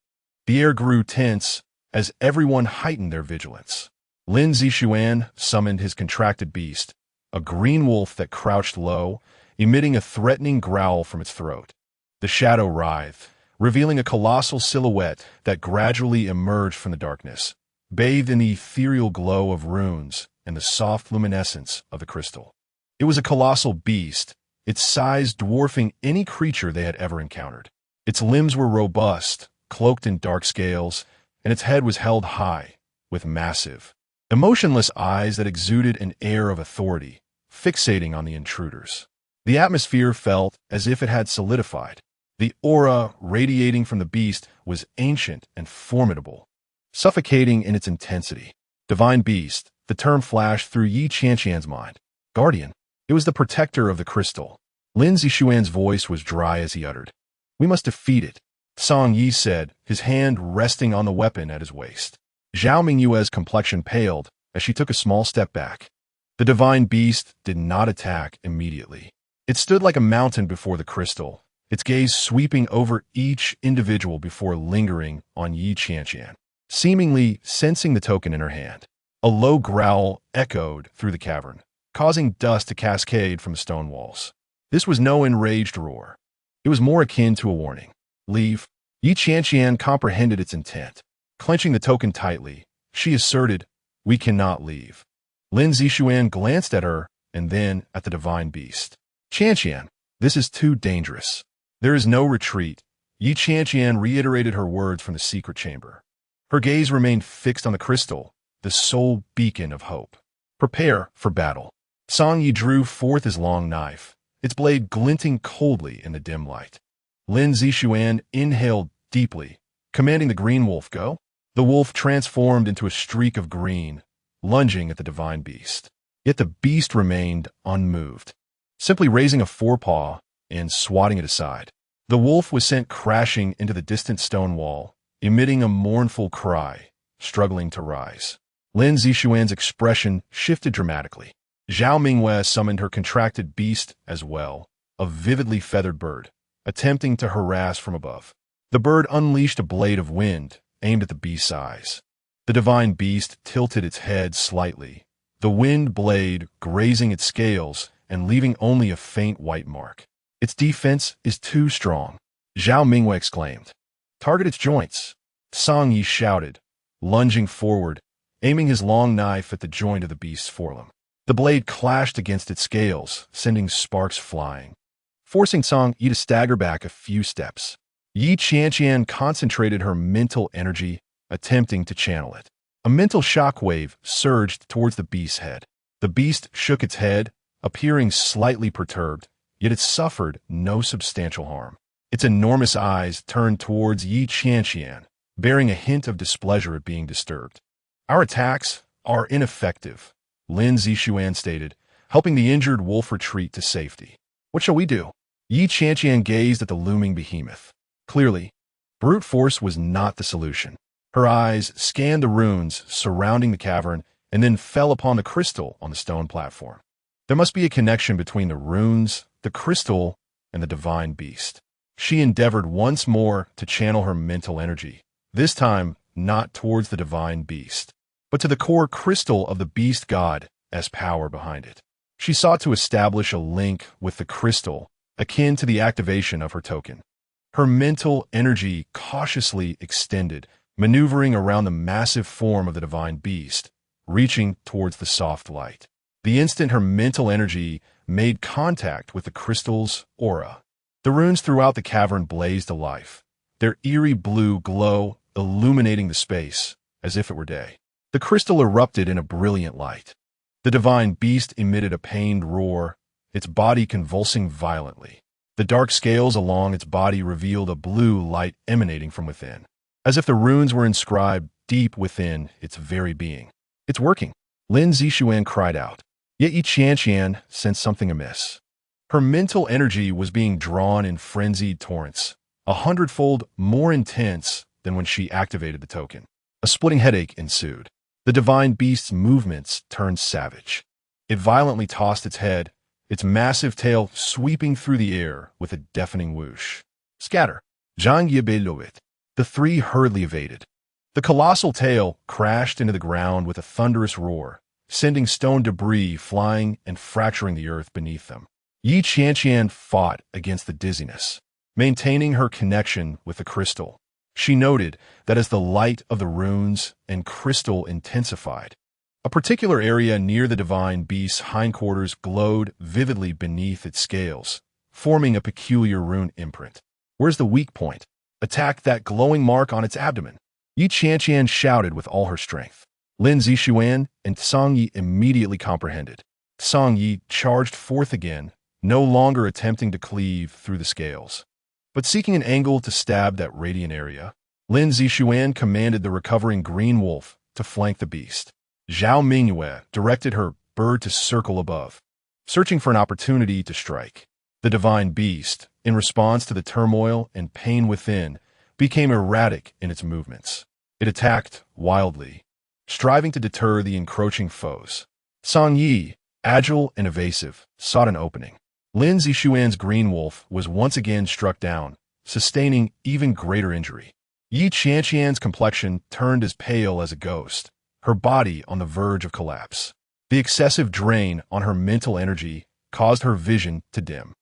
The air grew tense as everyone heightened their vigilance. Lin Zixuan summoned his contracted beast, a green wolf that crouched low, emitting a threatening growl from its throat. The shadow writhed, revealing a colossal silhouette that gradually emerged from the darkness, bathed in the ethereal glow of runes and the soft luminescence of the crystal. It was a colossal beast, its size dwarfing any creature they had ever encountered. Its limbs were robust, cloaked in dark scales, and its head was held high, with massive, emotionless eyes that exuded an air of authority, fixating on the intruders. The atmosphere felt as if it had solidified. The aura radiating from the beast was ancient and formidable, suffocating in its intensity. Divine beast, the term flashed through Yi Qianqian's mind. Guardian. It was the protector of the crystal. Lin Zixuan's voice was dry as he uttered, "We must defeat it," Song Yi said, his hand resting on the weapon at his waist. Zhao Mingyue's complexion paled as she took a small step back. The divine beast did not attack immediately. It stood like a mountain before the crystal, its gaze sweeping over each individual before lingering on Yi Qianqian, seemingly sensing the token in her hand. A low growl echoed through the cavern, causing dust to cascade from the stone walls. This was no enraged roar. It was more akin to a warning. "Leave." Yi Qianqian comprehended its intent. Clenching the token tightly, she asserted, "We cannot leave." Lin Zixuan glanced at her and then at the divine beast. "Qianqian, this is too dangerous. There is no retreat." Yi Qianqian reiterated her words from the secret chamber. Her gaze remained fixed on the crystal, the sole beacon of hope. "Prepare for battle." Song Yi drew forth his long knife, its blade glinting coldly in the dim light. Lin Zixuan inhaled deeply, commanding the green wolf go. The wolf transformed into a streak of green, lunging at the divine beast. Yet the beast remained unmoved, simply raising a forepaw and swatting it aside. The wolf was sent crashing into the distant stone wall, emitting a mournful cry, struggling to rise. Lin Zixuan's expression shifted dramatically. Zhao Mingwei summoned her contracted beast as well, a vividly feathered bird, attempting to harass from above. The bird unleashed a blade of wind, aimed at the beast's eyes. The divine beast tilted its head slightly, the wind blade grazing its scales and leaving only a faint white mark. "Its defense is too strong," Zhao Mingwei exclaimed. "Target its joints," Song Yi shouted, lunging forward, aiming his long knife at the joint of the beast's forelimb. The blade clashed against its scales, sending sparks flying, forcing Song Yi to stagger back a few steps. Yi Qianqian concentrated her mental energy, attempting to channel it. A mental shockwave surged towards the beast's head. The beast shook its head, appearing slightly perturbed, yet it suffered no substantial harm. Its enormous eyes turned towards Qianqian, bearing a hint of displeasure at being disturbed. "Our attacks are ineffective," Lin Zishuan stated, helping the injured wolf retreat to safety. "What shall we do?" Qianqian gazed at the looming behemoth. Clearly, brute force was not the solution. Her eyes scanned the runes surrounding the cavern and then fell upon the crystal on the stone platform. There must be a connection between the runes, the crystal, and the divine beast. She endeavored once more to channel her mental energy, this time not towards the divine beast, but to the core crystal of the beast god as power behind it. She sought to establish a link with the crystal, akin to the activation of her token. Her mental energy cautiously extended, maneuvering around the massive form of the divine beast, reaching towards the soft light. The instant her mental energy made contact with the crystal's aura, the runes throughout the cavern blazed alive, their eerie blue glow illuminating the space as if it were day. The crystal erupted in a brilliant light. The divine beast emitted a pained roar, its body convulsing violently. The dark scales along its body revealed a blue light emanating from within, as if the runes were inscribed deep within its very being. "It's working," Lin Zishuan cried out. Yet Qianqian sensed something amiss. Her mental energy was being drawn in frenzied torrents, 100-fold more intense than when she activated the token. A splitting headache ensued. The divine beast's movements turned savage. It violently tossed its head, its massive tail sweeping through the air with a deafening whoosh. "Scatter!" Qianqian. The three hurriedly evaded. The colossal tail crashed into the ground with a thunderous roar, sending stone debris flying and fracturing the earth beneath them. Qianqian fought against the dizziness, maintaining her connection with the crystal. She noted that as the light of the runes and crystal intensified, a particular area near the divine beast's hindquarters glowed vividly beneath its scales, forming a peculiar rune imprint. "Where's the weak point? Attack that glowing mark on its abdomen!" Qianqian shouted with all her strength. Lin Zishuan and Song Yi immediately comprehended. Song Yi charged forth again, no longer attempting to cleave through the scales, but seeking an angle to stab that radiant area. Lin Zishuan commanded the recovering green wolf to flank the beast. Zhao Mingyue directed her bird to circle above, searching for an opportunity to strike. The divine beast, in response to the turmoil and pain within, became erratic in its movements. It attacked wildly, striving to deter the encroaching foes. Song Yi, agile and evasive, sought an opening. Lin Zishuan's green wolf was once again struck down, sustaining even greater injury. Qianqian's complexion turned as pale as a ghost, her body on the verge of collapse. The excessive drain on her mental energy caused her vision to dim.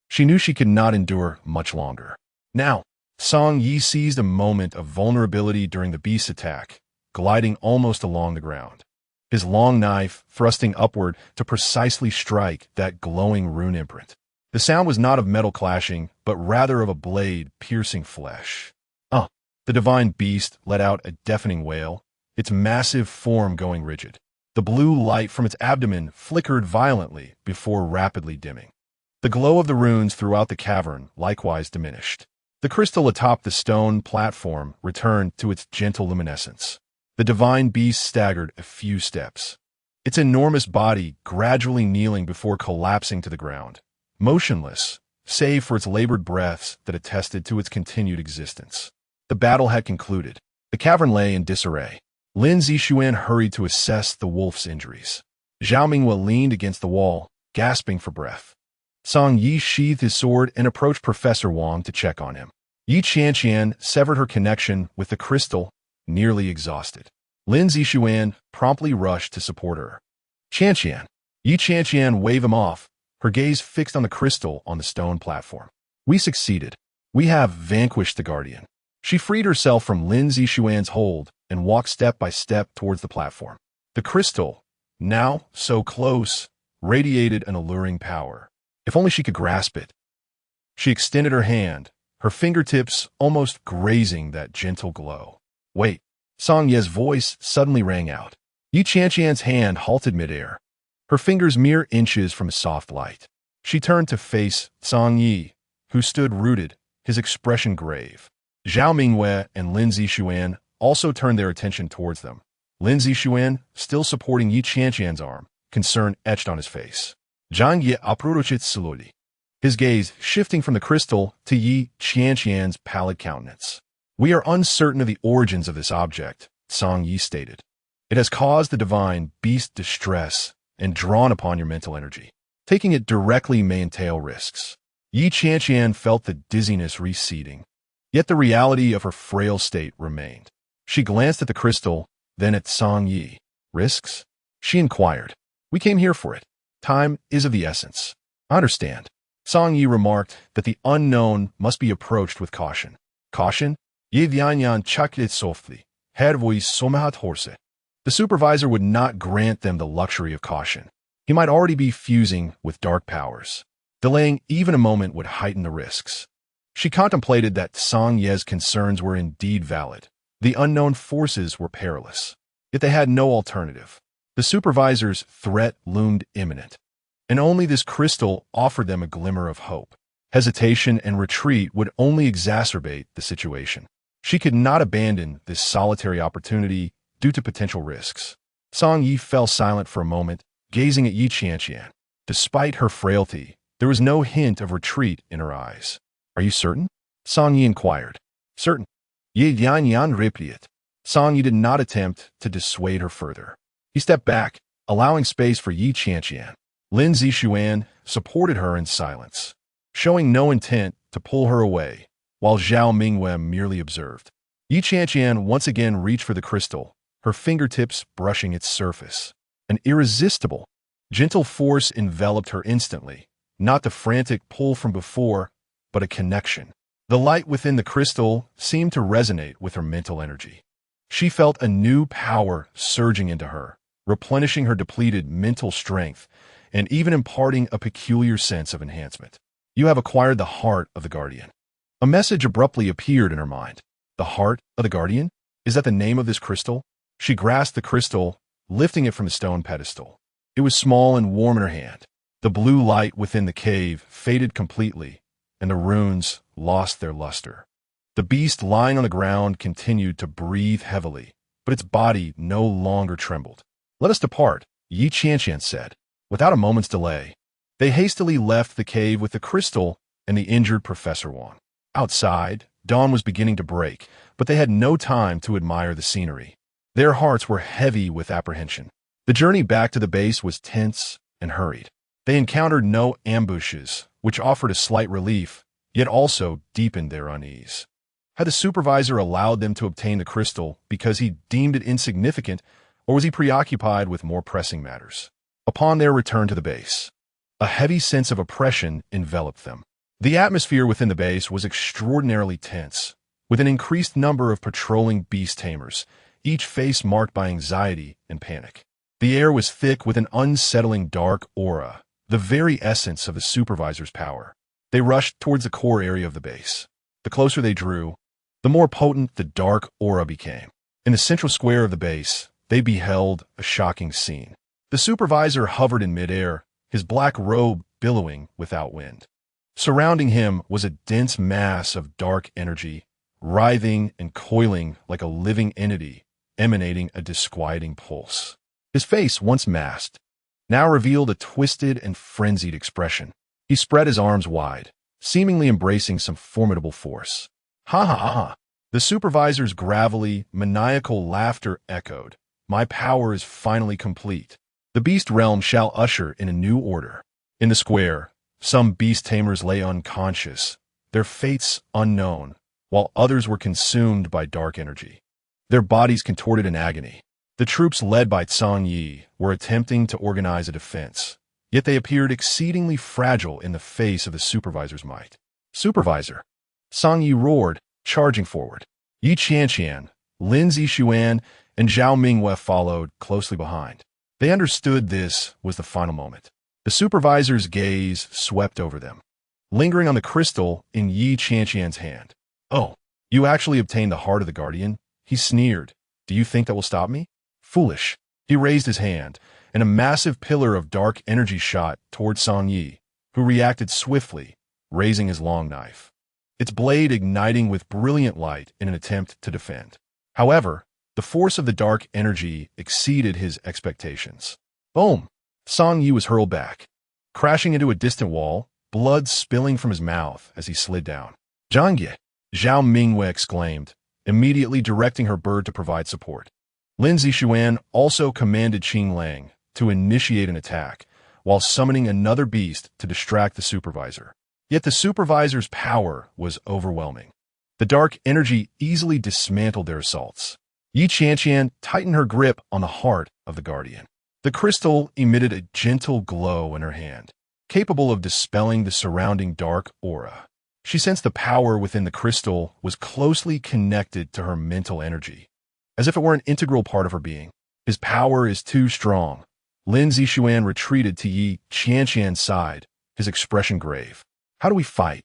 She knew she could not endure much longer. Now, Song Yi seized a moment of vulnerability during the beast's attack, gliding almost along the ground, his long knife thrusting upward to precisely strike that glowing rune imprint. The sound was not of metal clashing, but rather of a blade piercing flesh. The divine beast let out a deafening wail, its massive form going rigid. The blue light from its abdomen flickered violently before rapidly dimming. The glow of the runes throughout the cavern likewise diminished. The crystal atop the stone platform returned to its gentle luminescence. The divine beast staggered a few steps, its enormous body gradually kneeling before collapsing to the ground, motionless, save for its labored breaths that attested to its continued existence. The battle had concluded. The cavern lay in disarray. Lin Zishuan hurried to assess the wolf's injuries. Zhao Mingyue leaned against the wall, gasping for breath. Song Yi sheathed his sword and approached Professor Wang to check on him. Qianqian severed her connection with the crystal, nearly exhausted. Lin Zishuan promptly rushed to support her. Qianqian waved him off, her gaze fixed on the crystal on the stone platform. "We succeeded. We have vanquished the Guardian." She freed herself from Lin Zishuan's hold and walked step by step towards the platform. The crystal, now so close, radiated an alluring power. If only she could grasp it. She extended her hand, her fingertips almost grazing that gentle glow. "Wait," Song Ye's voice suddenly rang out. Yi Qianqian's hand halted midair, her fingers mere inches from a soft light. She turned to face Song Yi, who stood rooted, his expression grave. Zhao Mingwei and Lin Zixuan also turned their attention towards them. Lin Zixuan, still supporting Yi Qianqian's arm, concern etched on his face. Zhang Ye approached slowly, his gaze shifting from the crystal to Yi Qianqian's pallid countenance. We are uncertain of the origins of this object, Song Yi stated. It has caused the divine beast distress and drawn upon your mental energy. Taking it directly may entail risks. Yi Qianqian felt the dizziness receding, yet the reality of her frail state remained. She glanced at the crystal, then at Song Yi. Risks? She inquired. We came here for it. Time is of the essence. I understand. Song Yi remarked that the unknown must be approached with caution. Caution? Ye Vianyan chucked softly. Her voice somahat horse. The supervisor would not grant them the luxury of caution. He might already be fusing with dark powers. Delaying even a moment would heighten the risks. She contemplated that Song Ye's concerns were indeed valid. The unknown forces were perilous. Yet they had no alternative. The supervisor's threat loomed imminent, and only this crystal offered them a glimmer of hope. Hesitation and retreat would only exacerbate the situation. She could not abandon this solitary opportunity due to potential risks. Song Yi fell silent for a moment, gazing at Yi Qianqian. Despite her frailty, there was no hint of retreat in her eyes. Are you certain? Song Yi inquired. Certain. Ye Yan replied. Song Yi did not attempt to dissuade her further. He stepped back, allowing space for Yi Qianqian. Lin Zixuan supported her in silence, showing no intent to pull her away, while Zhao Mingwei merely observed. Yi Qianqian once again reached for the crystal, her fingertips brushing its surface. An irresistible, gentle force enveloped her instantly, not the frantic pull from before, but a connection. The light within the crystal seemed to resonate with her mental energy. She felt a new power surging into her, replenishing her depleted mental strength and even imparting a peculiar sense of enhancement. You have acquired the heart of the Guardian. A message abruptly appeared in her mind. The heart of the Guardian? Is that the name of this crystal? She grasped the crystal, lifting it from the stone pedestal. It was small and warm in her hand. The blue light within the cave faded completely, and the runes lost their luster. The beast lying on the ground continued to breathe heavily, but its body no longer trembled. Let us depart, Yi Qianqian said. Without a moment's delay, they hastily left the cave with the crystal and the injured Professor Wang. Outside, dawn was beginning to break, but they had no time to admire the scenery. Their hearts were heavy with apprehension. The journey back to the base was tense and hurried. They encountered no ambushes, which offered a slight relief, yet also deepened their unease. Had the supervisor allowed them to obtain the crystal because he deemed it insignificant, or was he preoccupied with more pressing matters? Upon their return to the base, a heavy sense of oppression enveloped them. The atmosphere within the base was extraordinarily tense, with an increased number of patrolling beast tamers, each face marked by anxiety and panic. The air was thick with an unsettling dark aura, the very essence of the supervisor's power. They rushed towards the core area of the base. The closer they drew, the more potent the dark aura became. In the central square of the base, they beheld a shocking scene. The supervisor hovered in midair, his black robe billowing without wind. Surrounding him was a dense mass of dark energy, writhing and coiling like a living entity, emanating a disquieting pulse. His face, once masked, now revealed a twisted and frenzied expression. He spread his arms wide, seemingly embracing some formidable force. Ha ha ha! The supervisor's gravelly, maniacal laughter echoed. My power is finally complete. The beast realm shall usher in a new order. In the square, some beast tamers lay unconscious, their fates unknown, while others were consumed by dark energy. Their bodies contorted in agony. The troops led by Song Yi were attempting to organize a defense, yet they appeared exceedingly fragile in the face of the supervisor's might. Supervisor! Song Yi roared, charging forward. Yi Qianqian, Lin Zixuan, and Zhao Mingwei followed closely behind. They understood this was the final moment. The supervisor's gaze swept over them, lingering on the crystal in Yi Qianqian's hand. Oh, you actually obtained the heart of the Guardian? He sneered, Do you think that will stop me? Foolish. He raised his hand, and a massive pillar of dark energy shot toward Song Yi, who reacted swiftly, raising his long knife, its blade igniting with brilliant light in an attempt to defend. However, the force of the dark energy exceeded his expectations. Boom! Song Yi was hurled back, crashing into a distant wall, blood spilling from his mouth as he slid down. Zhangye! Zhao Mingwei exclaimed, immediately directing her bird to provide support. Lin Zixuan also commanded Qing Lang to initiate an attack, while summoning another beast to distract the supervisor. Yet the supervisor's power was overwhelming. The dark energy easily dismantled their assaults. Yi Qianqian tightened her grip on the heart of the guardian. The crystal emitted a gentle glow in her hand, capable of dispelling the surrounding dark aura. She sensed the power within the crystal was closely connected to her mental energy, as if it were an integral part of her being. His power is too strong. Lin Zixuan retreated to Yi Qianqian's side, his expression grave. How do we fight?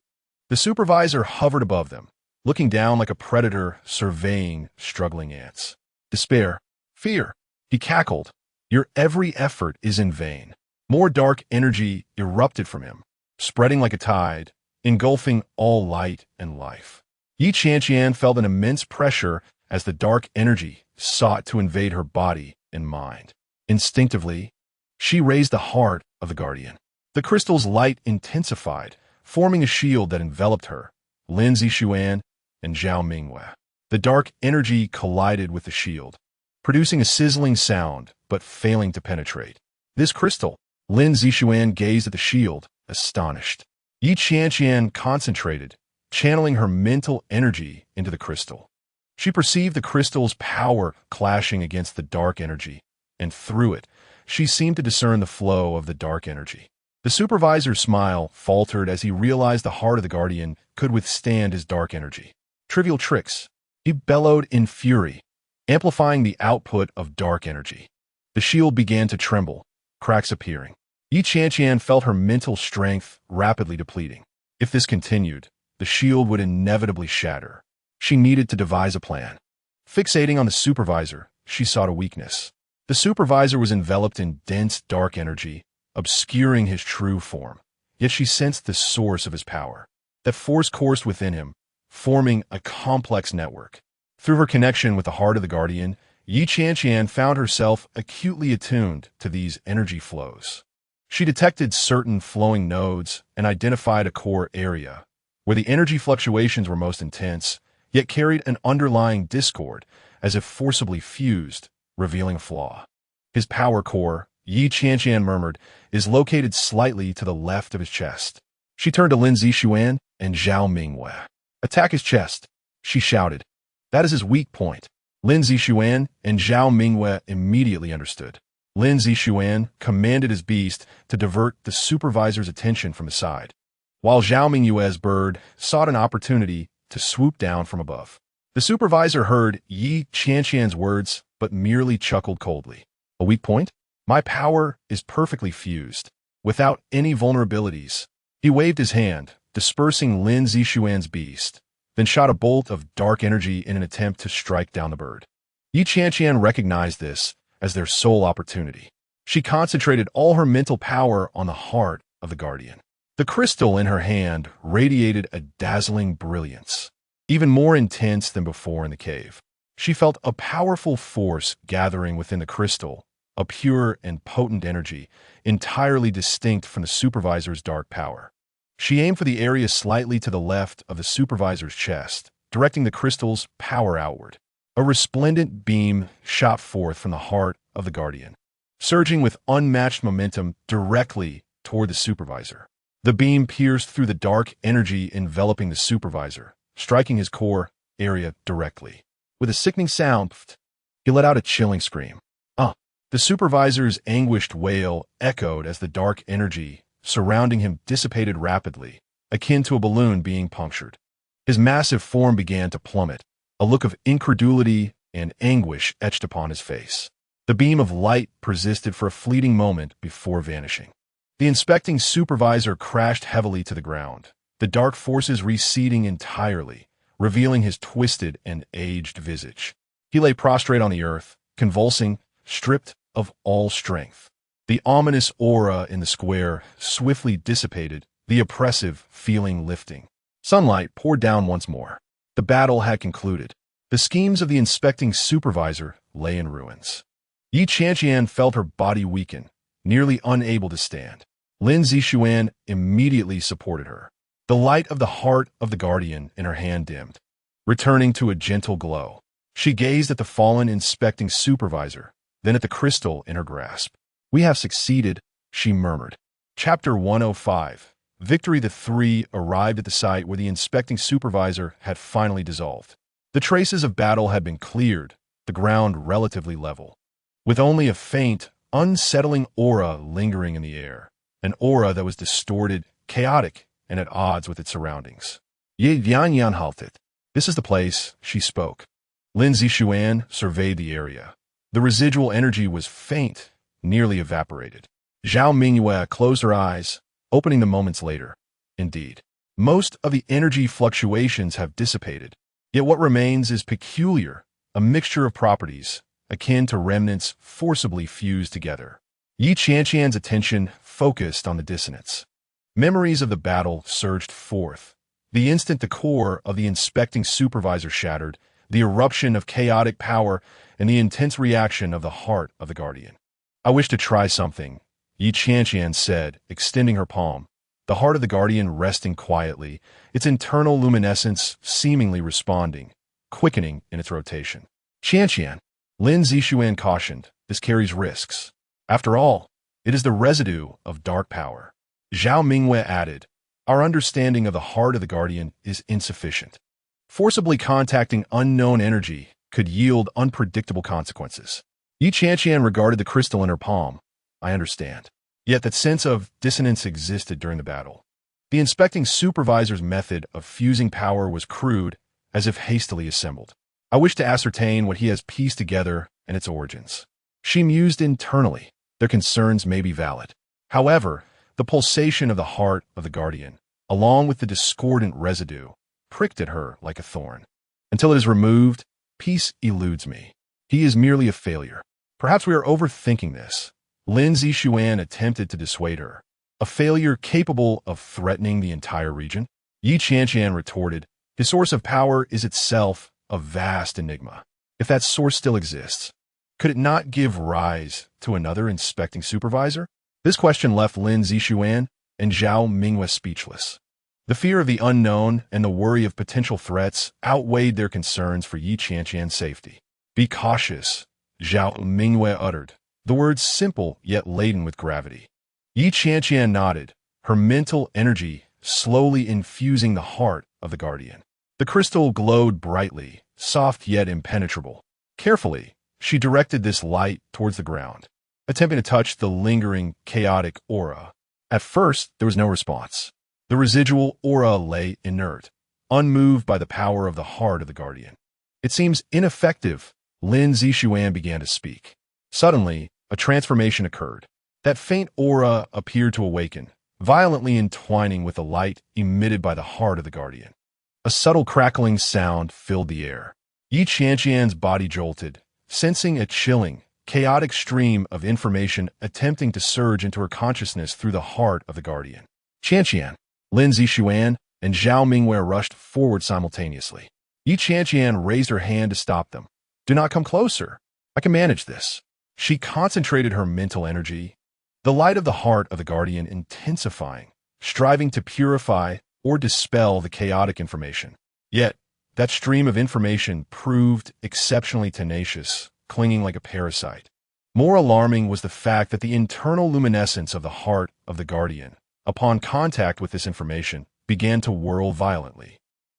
The supervisor hovered above them, looking down like a predator surveying struggling ants. Despair. Fear. He cackled. Your every effort is in vain. More dark energy erupted from him, spreading like a tide, engulfing all light and life. Yi Qianqian felt an immense pressure as the dark energy sought to invade her body and mind. Instinctively, she raised the heart of the guardian. The crystal's light intensified, forming a shield that enveloped her, Lin Zixuan and Zhao Mingwei. The dark energy collided with the shield, producing a sizzling sound but failing to penetrate. This crystal, Lin Zixuan gazed at the shield, astonished. Yi Qianqian concentrated, channeling her mental energy into the crystal. She perceived the crystal's power clashing against the dark energy, and through it, she seemed to discern the flow of the dark energy. The supervisor's smile faltered as he realized the heart of the guardian could withstand his dark energy. Trivial tricks. He bellowed in fury, amplifying the output of dark energy. The shield began to tremble, cracks appearing. Yi Qianqian felt her mental strength rapidly depleting. If this continued, the shield would inevitably shatter. She needed to devise a plan. Fixating on the supervisor, she sought a weakness. The supervisor was enveloped in dense dark energy, obscuring his true form. Yet she sensed the source of his power. That force coursed within him, forming a complex network. Through her connection with the heart of the guardian, Yi Qianqian found herself acutely attuned to these energy flows. She detected certain flowing nodes and identified a core area, where the energy fluctuations were most intense, yet carried an underlying discord, as if forcibly fused, revealing a flaw. His power core, Yi Qianqian murmured, is located slightly to the left of his chest. She turned to Lin Zixuan and Zhao Mingwei. Attack his chest, she shouted. That is his weak point. Lin Zixuan and Zhao Mingwei immediately understood. Lin Zixuan commanded his beast to divert the supervisor's attention from his side, while Zhao Mingwei's bird sought an opportunity to swoop down from above. The supervisor heard Yi Qianqian's words, but merely chuckled coldly. A weak point? My power is perfectly fused, without any vulnerabilities. He waved his hand, dispersing Lin Zixuan's beast, then shot a bolt of dark energy in an attempt to strike down the bird. Yi Qianqian recognized this as their sole opportunity. She concentrated all her mental power on the heart of the guardian. The crystal in her hand radiated a dazzling brilliance, even more intense than before in the cave. She felt a powerful force gathering within the crystal, a pure and potent energy, entirely distinct from the supervisor's dark power. She aimed for the area slightly to the left of the supervisor's chest, directing the crystal's power outward. A resplendent beam shot forth from the heart of the guardian, surging with unmatched momentum directly toward the supervisor. The beam pierced through the dark energy enveloping the supervisor, striking his core area directly. With a sickening sound, he let out a chilling scream. The supervisor's anguished wail echoed as the dark energy surrounding him dissipated rapidly, akin to a balloon being punctured. His massive form began to plummet, a look of incredulity and anguish etched upon his face. The beam of light persisted for a fleeting moment before vanishing. The inspecting supervisor crashed heavily to the ground, the dark forces receding entirely, revealing his twisted and aged visage. He lay prostrate on the earth, convulsing, stripped of all strength. The ominous aura in the square swiftly dissipated, the oppressive feeling lifting. Sunlight poured down once more. The battle had concluded. The schemes of the inspecting supervisor lay in ruins. Qianqian felt her body weaken, nearly unable to stand. Lin Zixuan immediately supported her. The light of the heart of the guardian in her hand dimmed, returning to a gentle glow. She gazed at the fallen inspecting supervisor, then at the crystal in her grasp. "We have succeeded," she murmured. Chapter 105. Victory. The three arrived at the site where the inspecting supervisor had finally dissolved. The traces of battle had been cleared, the ground relatively level, with only a faint, unsettling aura lingering in the air, an aura that was distorted, chaotic, and at odds with its surroundings. Qianqian halted. "This is the place," she spoke. Lin Zixuan surveyed the area. The residual energy was faint, nearly evaporated. Zhao Mingyue closed her eyes, opening them moments later. Indeed, most of the energy fluctuations have dissipated. Yet what remains is peculiar, a mixture of properties, akin to remnants forcibly fused together. Qianqian's attention focused on the dissonance. Memories of the battle surged forth. The instant the core of the inspecting supervisor shattered, the eruption of chaotic power, and the intense reaction of the heart of the guardian. "I wish to try something," Qianqian said, extending her palm. The heart of the guardian resting quietly, its internal luminescence seemingly responding, quickening in its rotation. "Qianqian," Lin Zixuan cautioned, "this carries risks. After all, it is the residue of dark power." Zhao Mingyue added, "Our understanding of the heart of the guardian is insufficient. Forcibly contacting unknown energy could yield unpredictable consequences." Qianqian regarded the crystal in her palm. "I understand." Yet that sense of dissonance existed during the battle. The inspecting supervisor's method of fusing power was crude, as if hastily assembled. "I wish to ascertain what he has pieced together and its origins." She mused internally. Their concerns may be valid. However, the pulsation of the heart of the guardian, along with the discordant residue, pricked at her like a thorn. "Until it is removed, peace eludes me. He is merely a failure. Perhaps we are overthinking this." Lin Zixuan attempted to dissuade her. "A failure capable of threatening the entire region?" Qianqian retorted, "His source of power is itself a vast enigma. If that source still exists, could it not give rise to another inspecting supervisor?" This question left Lin Zixuan and Zhao Mingyue speechless. The fear of the unknown and the worry of potential threats outweighed their concerns for Qianqian's safety. "Be cautious," Zhao Mingyue uttered, the words simple yet laden with gravity. Qianqian nodded, her mental energy slowly infusing the heart of the guardian. The crystal glowed brightly, soft yet impenetrable. Carefully, she directed this light towards the ground, attempting to touch the lingering, chaotic aura. At first, there was no response. The residual aura lay inert, unmoved by the power of the heart of the guardian. "It seems ineffective," Lin Zixuan began to speak. Suddenly, a transformation occurred. That faint aura appeared to awaken, violently entwining with the light emitted by the heart of the guardian. A subtle crackling sound filled the air. Qianqian's body jolted, sensing a chilling, chaotic stream of information attempting to surge into her consciousness through the heart of the guardian. "Qianqian," Lin Zixuan and Zhao Mingyue rushed forward simultaneously. Qianqian raised her hand to stop them. "Do not come closer. I can manage this." She concentrated her mental energy, the light of the heart of the guardian intensifying, striving to purify or dispel the chaotic information. Yet, that stream of information proved exceptionally tenacious, clinging like a parasite. More alarming was the fact that the internal luminescence of the heart of the guardian, upon contact with this information, began to whirl violently,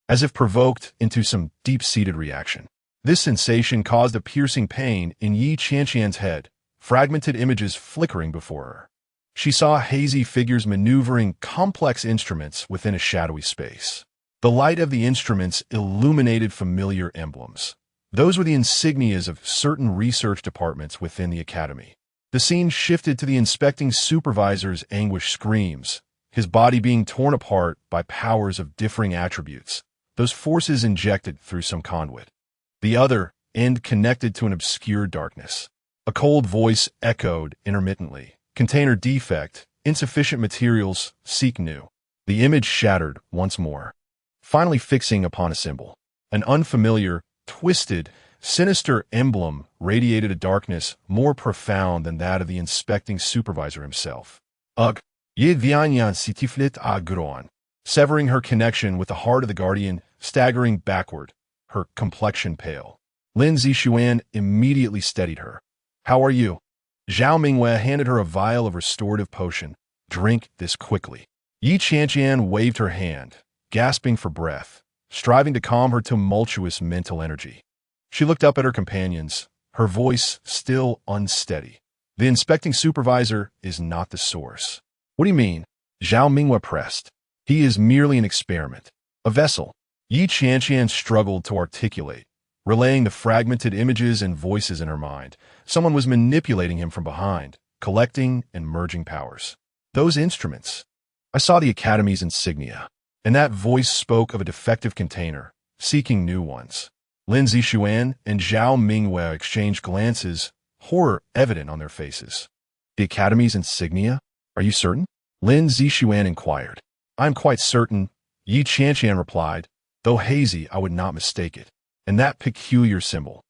as if provoked into some deep-seated reaction. This sensation caused a piercing pain in Qianqian's head, fragmented images flickering before her. She saw hazy figures maneuvering complex instruments within a shadowy space. The light of the instruments illuminated familiar emblems. Those were the insignias of certain research departments within the academy. The scene shifted to the inspecting supervisor's anguished screams, his body being torn apart by powers of differing attributes, those forces injected through some conduit. The other, end connected to an obscure darkness. A cold voice echoed intermittently. Container defect, insufficient materials, seek new. The image shattered once more, finally fixing upon a symbol. An unfamiliar, twisted, sinister emblem radiated a darkness more profound than that of the inspecting supervisor himself. Ugh! Ye Qianqian sitiflit agron. Severing her connection with the heart of the guardian, staggering backward, her complexion pale. Lin Zixuan immediately steadied her. How are you? Zhao Mingyue handed her a vial of restorative potion. Drink this quickly. Yi Qianqian waved her hand, gasping for breath, striving to calm her tumultuous mental energy. She looked up at her companions, her voice still unsteady. The inspecting supervisor is not the source. What do you mean? Zhao Mingyue pressed. He is merely an experiment. A vessel. Yi Qianqian struggled to articulate, relaying the fragmented images and voices in her mind. Someone was manipulating him from behind, collecting and merging powers. Those instruments. I saw the Academy's insignia, and that voice spoke of a defective container, seeking new ones. Lin Zixuan and Zhao Mingyue exchanged glances, horror evident on their faces. The Academy's insignia? Are you certain? Lin Zixuan inquired. I'm quite certain, Yi Qianqian replied. Though hazy, I would not mistake it. And that peculiar symbol.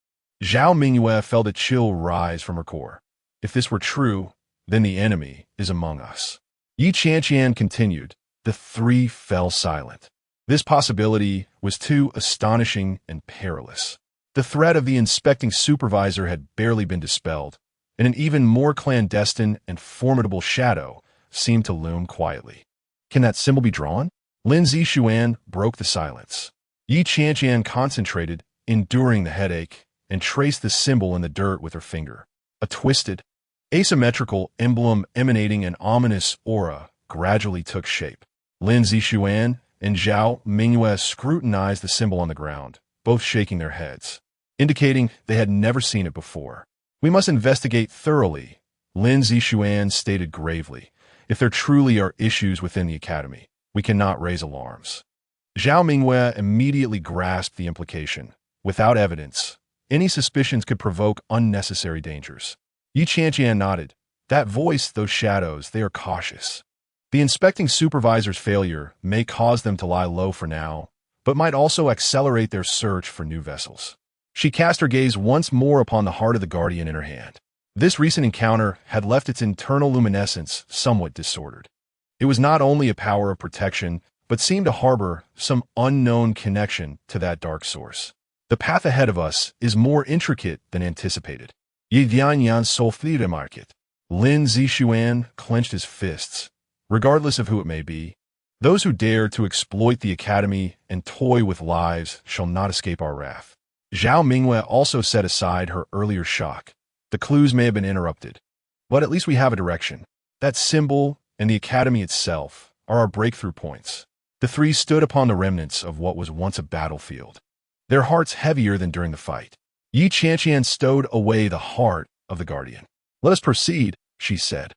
Zhao Mingyue felt a chill rise from her core. If this were true, then the enemy is among us. Yi Qianqian continued. The three fell silent. This possibility was too astonishing and perilous. The threat of the inspecting supervisor had barely been dispelled, and an even more clandestine and formidable shadow seemed to loom quietly. Can that symbol be drawn? Lin Zixuan broke the silence. Yi Qianqian concentrated, enduring the headache, and traced the symbol in the dirt with her finger. A twisted, asymmetrical emblem emanating an ominous aura gradually took shape. Lin Zixuan and Zhao Mingyue scrutinized the symbol on the ground, both shaking their heads, indicating they had never seen it before. We must investigate thoroughly, Lin Zixuan stated gravely. If there truly are issues within the Academy, we cannot raise alarms. Zhao Mingyue immediately grasped the implication. Without evidence, any suspicions could provoke unnecessary dangers. Yi Qianqian nodded. That voice, those shadows, they are cautious. The inspecting supervisor's failure may cause them to lie low for now, but might also accelerate their search for new vessels. She cast her gaze once more upon the heart of the guardian in her hand. This recent encounter had left its internal luminescence somewhat disordered. It was not only a power of protection, but seemed to harbor some unknown connection to that dark source. The path ahead of us is more intricate than anticipated. Yi Qianqian softly remarked. Lin Zixuan clenched his fists. Regardless of who it may be, those who dare to exploit the Academy and toy with lives shall not escape our wrath. Zhao Mingyue also set aside her earlier shock. The clues may have been interrupted, but at least we have a direction. That symbol and the Academy itself are our breakthrough points. The three stood upon the remnants of what was once a battlefield, their hearts heavier than during the fight. Yi Qianqian stowed away the heart of the guardian. Let us proceed, she said.